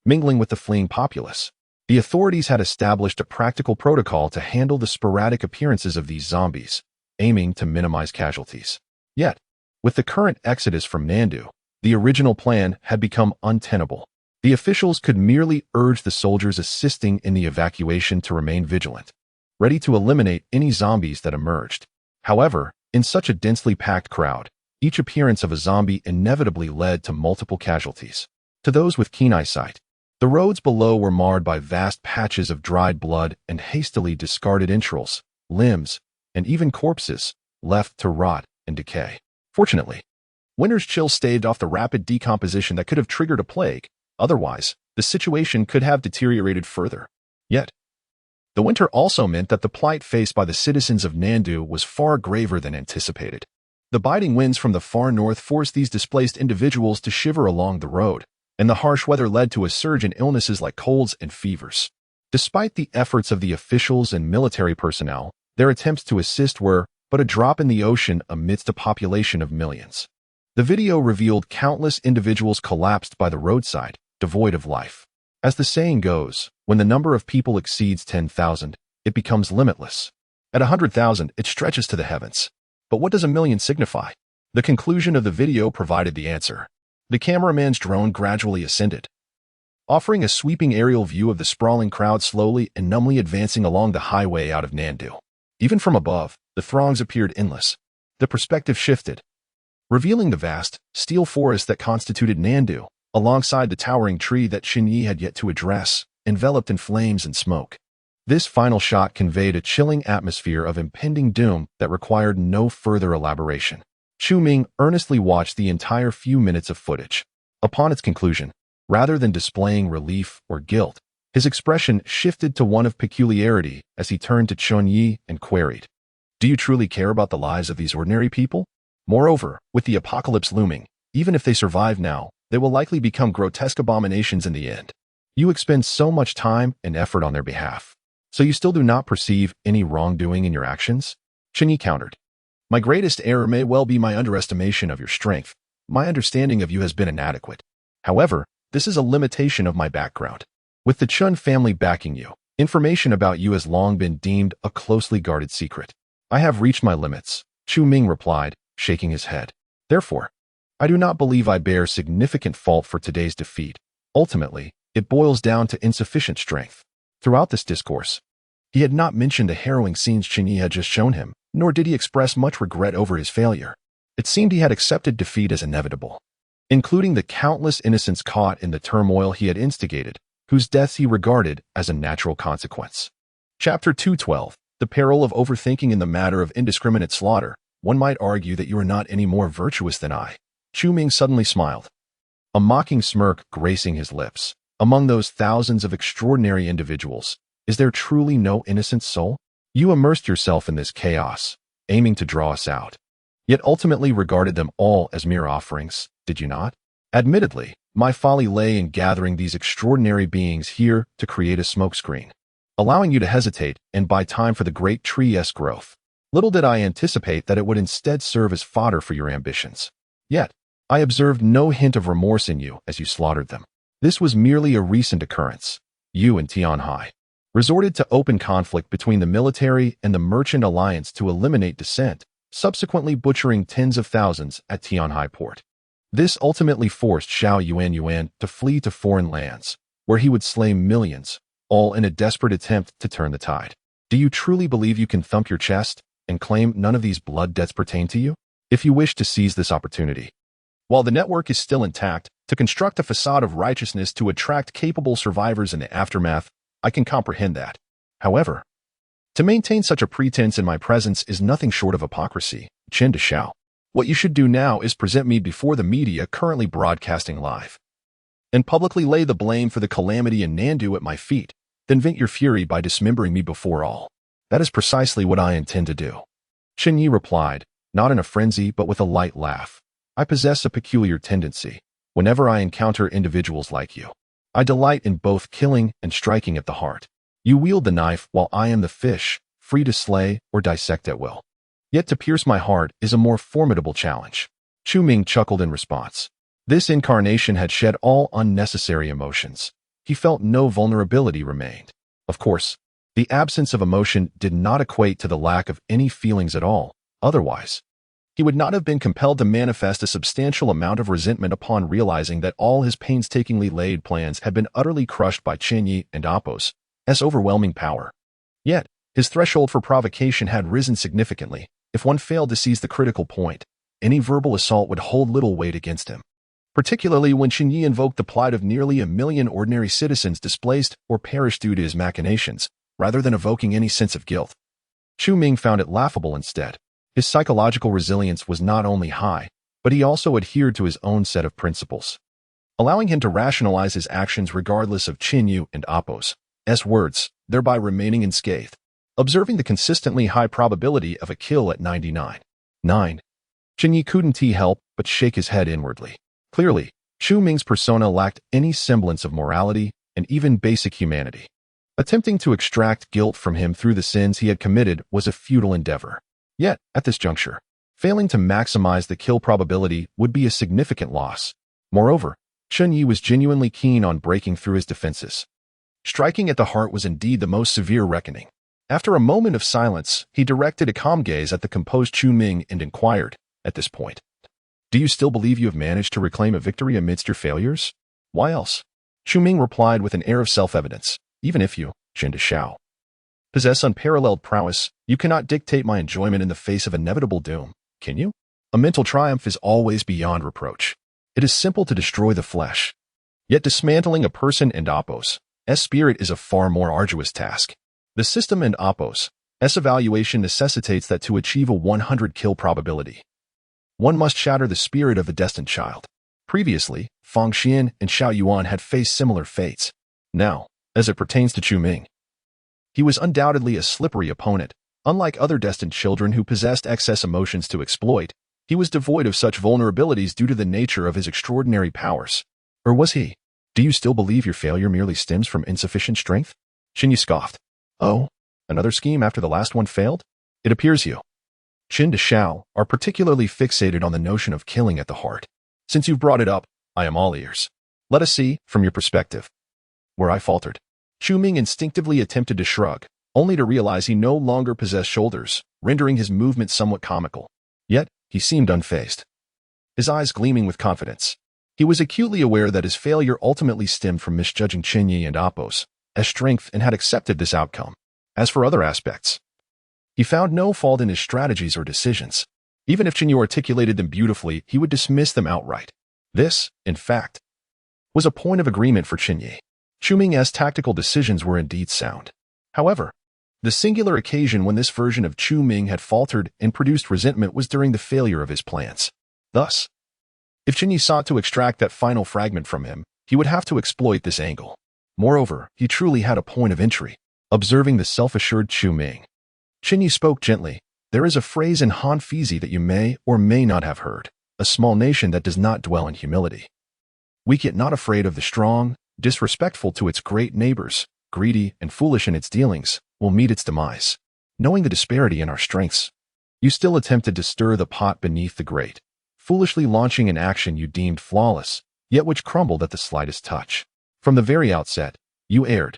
Mingling with the fleeing populace, the authorities had established a practical protocol to handle the sporadic appearances of these zombies, aiming to minimize casualties. Yet, with the current exodus from Nandu, the original plan had become untenable. The officials could merely urge the soldiers assisting in the evacuation to remain vigilant, ready to eliminate any zombies that emerged. However, in such a densely packed crowd, each appearance of a zombie inevitably led to multiple casualties. To those with keen eyesight, the roads below were marred by vast patches of dried blood and hastily discarded entrails, limbs, and even corpses, left to rot and decay. Fortunately, Winter's chill staved off the rapid decomposition that could have triggered a plague. Otherwise, the situation could have deteriorated further. Yet, the winter also meant that the plight faced by the citizens of Nandu was far graver than anticipated. The biting winds from the far north forced these displaced individuals to shiver along the road, and the harsh weather led to a surge in illnesses like colds and fevers. Despite the efforts of the officials and military personnel, their attempts to assist were but a drop in the ocean amidst a population of millions. The video revealed countless individuals collapsed by the roadside, devoid of life. As the saying goes, when the number of people exceeds 10,000, it becomes limitless. At 100,000, it stretches to the heavens. But what does a million signify? The conclusion of the video provided the answer. The cameraman's drone gradually ascended, offering a sweeping aerial view of the sprawling crowd slowly and numbly advancing along the highway out of Nandu. Even from above, the throngs appeared endless. The perspective shifted, revealing the vast, steel forest that constituted Nandu, alongside the towering tree that Chen Ye had yet to address, enveloped in flames and smoke. This final shot conveyed a chilling atmosphere of impending doom that required no further elaboration. Chu Ming earnestly watched the entire few minutes of footage. Upon its conclusion, rather than displaying relief or guilt, his expression shifted to one of peculiarity as he turned to Chen Ye and queried, "Do you truly care about the lives of these ordinary people? Moreover, with the apocalypse looming, even if they survive now, they will likely become grotesque abominations in the end. You expend so much time and effort on their behalf. So you still do not perceive any wrongdoing in your actions?" Chen Ye countered, "My greatest error may well be my underestimation of your strength. My understanding of you has been inadequate. However, this is a limitation of my background. With the Chen family backing you, information about you has long been deemed a closely guarded secret. I have reached my limits," Chu Ming replied, shaking his head. "Therefore, I do not believe I bear significant fault for today's defeat. Ultimately, it boils down to insufficient strength." Throughout this discourse, he had not mentioned the harrowing scenes Chen Ye had just shown him, nor did he express much regret over his failure. It seemed he had accepted defeat as inevitable, including the countless innocents caught in the turmoil he had instigated, whose deaths he regarded as a natural consequence. Chapter 212, The Peril of Overthinking in the Matter of Indiscriminate Slaughter. One might argue that you are not any more virtuous than I. Chu Ming suddenly smiled, a mocking smirk gracing his lips. Among those thousands of extraordinary individuals, is there truly no innocent soul? You immersed yourself in this chaos, aiming to draw us out, yet ultimately regarded them all as mere offerings, did you not? Admittedly, my folly lay in gathering these extraordinary beings here to create a smokescreen, allowing you to hesitate and buy time for the great tree's growth. Little did I anticipate that it would instead serve as fodder for your ambitions. Yet, I observed no hint of remorse in you as you slaughtered them. This was merely a recent occurrence. You and Tianhai resorted to open conflict between the military and the merchant alliance to eliminate dissent, subsequently butchering tens of thousands at Tianhai port. This ultimately forced Xiao Yuan to flee to foreign lands, where he would slay millions, all in a desperate attempt to turn the tide. Do you truly believe you can thump your chest and claim none of these blood debts pertain to you? If you wish to seize this opportunity, while the network is still intact, to construct a facade of righteousness to attract capable survivors in the aftermath, I can comprehend that. However, to maintain such a pretense in my presence is nothing short of hypocrisy. Chen to Xiao. What you should do now is present me before the media currently broadcasting live, and publicly lay the blame for the calamity in Nandu at my feet, then vent your fury by dismembering me before all. That is precisely what I intend to do. Chen Ye replied, not in a frenzy but with a light laugh. I possess a peculiar tendency. Whenever I encounter individuals like you, I delight in both killing and striking at the heart. You wield the knife while I am the fish, free to slay or dissect at will. Yet to pierce my heart is a more formidable challenge. Chu Ming chuckled in response. This incarnation had shed all unnecessary emotions. He felt no vulnerability remained. Of course, the absence of emotion did not equate to the lack of any feelings at all. Otherwise, he would not have been compelled to manifest a substantial amount of resentment upon realizing that all his painstakingly laid plans had been utterly crushed by Chen Ye and Apos' overwhelming power. Yet, his threshold for provocation had risen significantly. If one failed to seize the critical point, any verbal assault would hold little weight against him, particularly when Chen Ye invoked the plight of nearly 1 million ordinary citizens displaced or perished due to his machinations, rather than evoking any sense of guilt. Chu Ming found it laughable instead. His psychological resilience was not only high, but he also adhered to his own set of principles, allowing him to rationalize his actions regardless of Chen Ye and Appo's words, thereby remaining unscathed. Observing the consistently high probability of a kill at 99.9, Chen Ye couldn't help but shake his head inwardly. Clearly, Chu Ming's persona lacked any semblance of morality and even basic humanity. Attempting to extract guilt from him through the sins he had committed was a futile endeavor. Yet, at this juncture, failing to maximize the kill probability would be a significant loss. Moreover, Chen Ye was genuinely keen on breaking through his defenses. Striking at the heart was indeed the most severe reckoning. After a moment of silence, he directed a calm gaze at the composed Chu Ming and inquired, at this point, "Do you still believe you have managed to reclaim a victory amidst your failures?" "Why else?" Chu Ming replied with an air of self-evidence. "Even if you, Chen Ye, possess unparalleled prowess, you cannot dictate my enjoyment in the face of inevitable doom, can you? A mental triumph is always beyond reproach. It is simple to destroy the flesh. Yet dismantling a person and Appo's spirit is a far more arduous task. The system and Appo's evaluation necessitates that to achieve a 100 kill probability, one must shatter the spirit of the destined child. Previously, Fang Xian and Xiao Yuan had faced similar fates. Now, as it pertains to Chu Ming, he was undoubtedly a slippery opponent. Unlike other destined children who possessed excess emotions to exploit, he was devoid of such vulnerabilities due to the nature of his extraordinary powers. Or was he? "Do you still believe your failure merely stems from insufficient strength?" Chen Ye scoffed. "Oh, another scheme after the last one failed? It appears you, Chen Ye, are particularly fixated on the notion of killing at the heart. Since you've brought it up, I am all ears. Let us see, from your perspective, where I faltered." Chu Ming instinctively attempted to shrug, only to realize he no longer possessed shoulders, rendering his movement somewhat comical. Yet, he seemed unfazed, his eyes gleaming with confidence. He was acutely aware that his failure ultimately stemmed from misjudging Chen Ye and Appo's strength and had accepted this outcome. As for other aspects, he found no fault in his strategies or decisions. Even if Chen Ye articulated them beautifully, he would dismiss them outright. This, in fact, was a point of agreement for Chen Ye. Chu Ming's tactical decisions were indeed sound. However, the singular occasion when this version of Chu Ming had faltered and produced resentment was during the failure of his plans. Thus, if Chen Ye sought to extract that final fragment from him, he would have to exploit this angle. Moreover, he truly had a point of entry. Observing the self-assured Chu Ming, Chen Ye spoke gently. "There is a phrase in Han Fizi that you may or may not have heard. A small nation that does not dwell in humility, weak yet not afraid of the strong, disrespectful to its great neighbors, greedy and foolish in its dealings, will meet its demise." Knowing the disparity in our strengths, you still attempted to stir the pot beneath the grate, foolishly launching an action you deemed flawless, yet which crumbled at the slightest touch. From the very outset, you erred.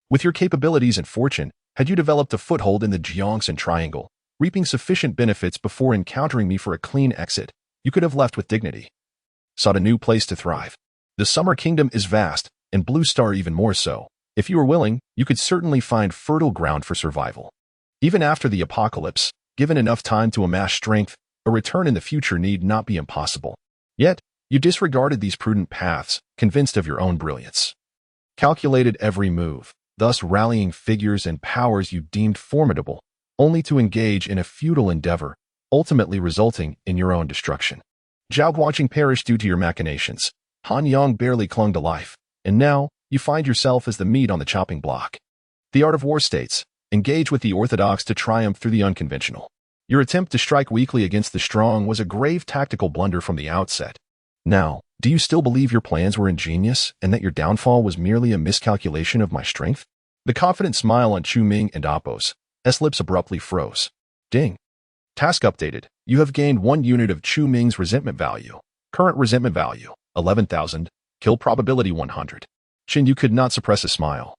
With your capabilities and fortune, had you developed a foothold in the Jiangxin Triangle, reaping sufficient benefits before encountering me for a clean exit, you could have left with dignity, sought a new place to thrive. The Summer Kingdom is vast, and Blue Star even more so. If you were willing, you could certainly find fertile ground for survival. Even after the apocalypse, given enough time to amass strength, a return in the future need not be impossible. Yet, you disregarded these prudent paths, convinced of your own brilliance. Calculated every move, thus rallying figures and powers you deemed formidable, only to engage in a futile endeavor, ultimately resulting in your own destruction. Zhao Guangqing perished due to your machinations. Han Yang barely clung to life, and now you find yourself as the meat on the chopping block. The art of war states, engage with the orthodox to triumph through the unconventional. Your attempt to strike weakly against the strong was a grave tactical blunder from the outset. Now, do you still believe your plans were ingenious and that your downfall was merely a miscalculation of my strength? The confident smile on Chu Ming and Appo's lips abruptly froze. Ding. Task updated. You have gained 1 unit of Chu Ming's resentment value. Current resentment value, 11,000. Kill probability 100. Chen Ye could not suppress a smile.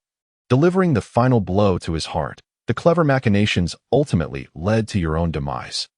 Delivering the final blow to his heart, the clever machinations ultimately led to your own demise.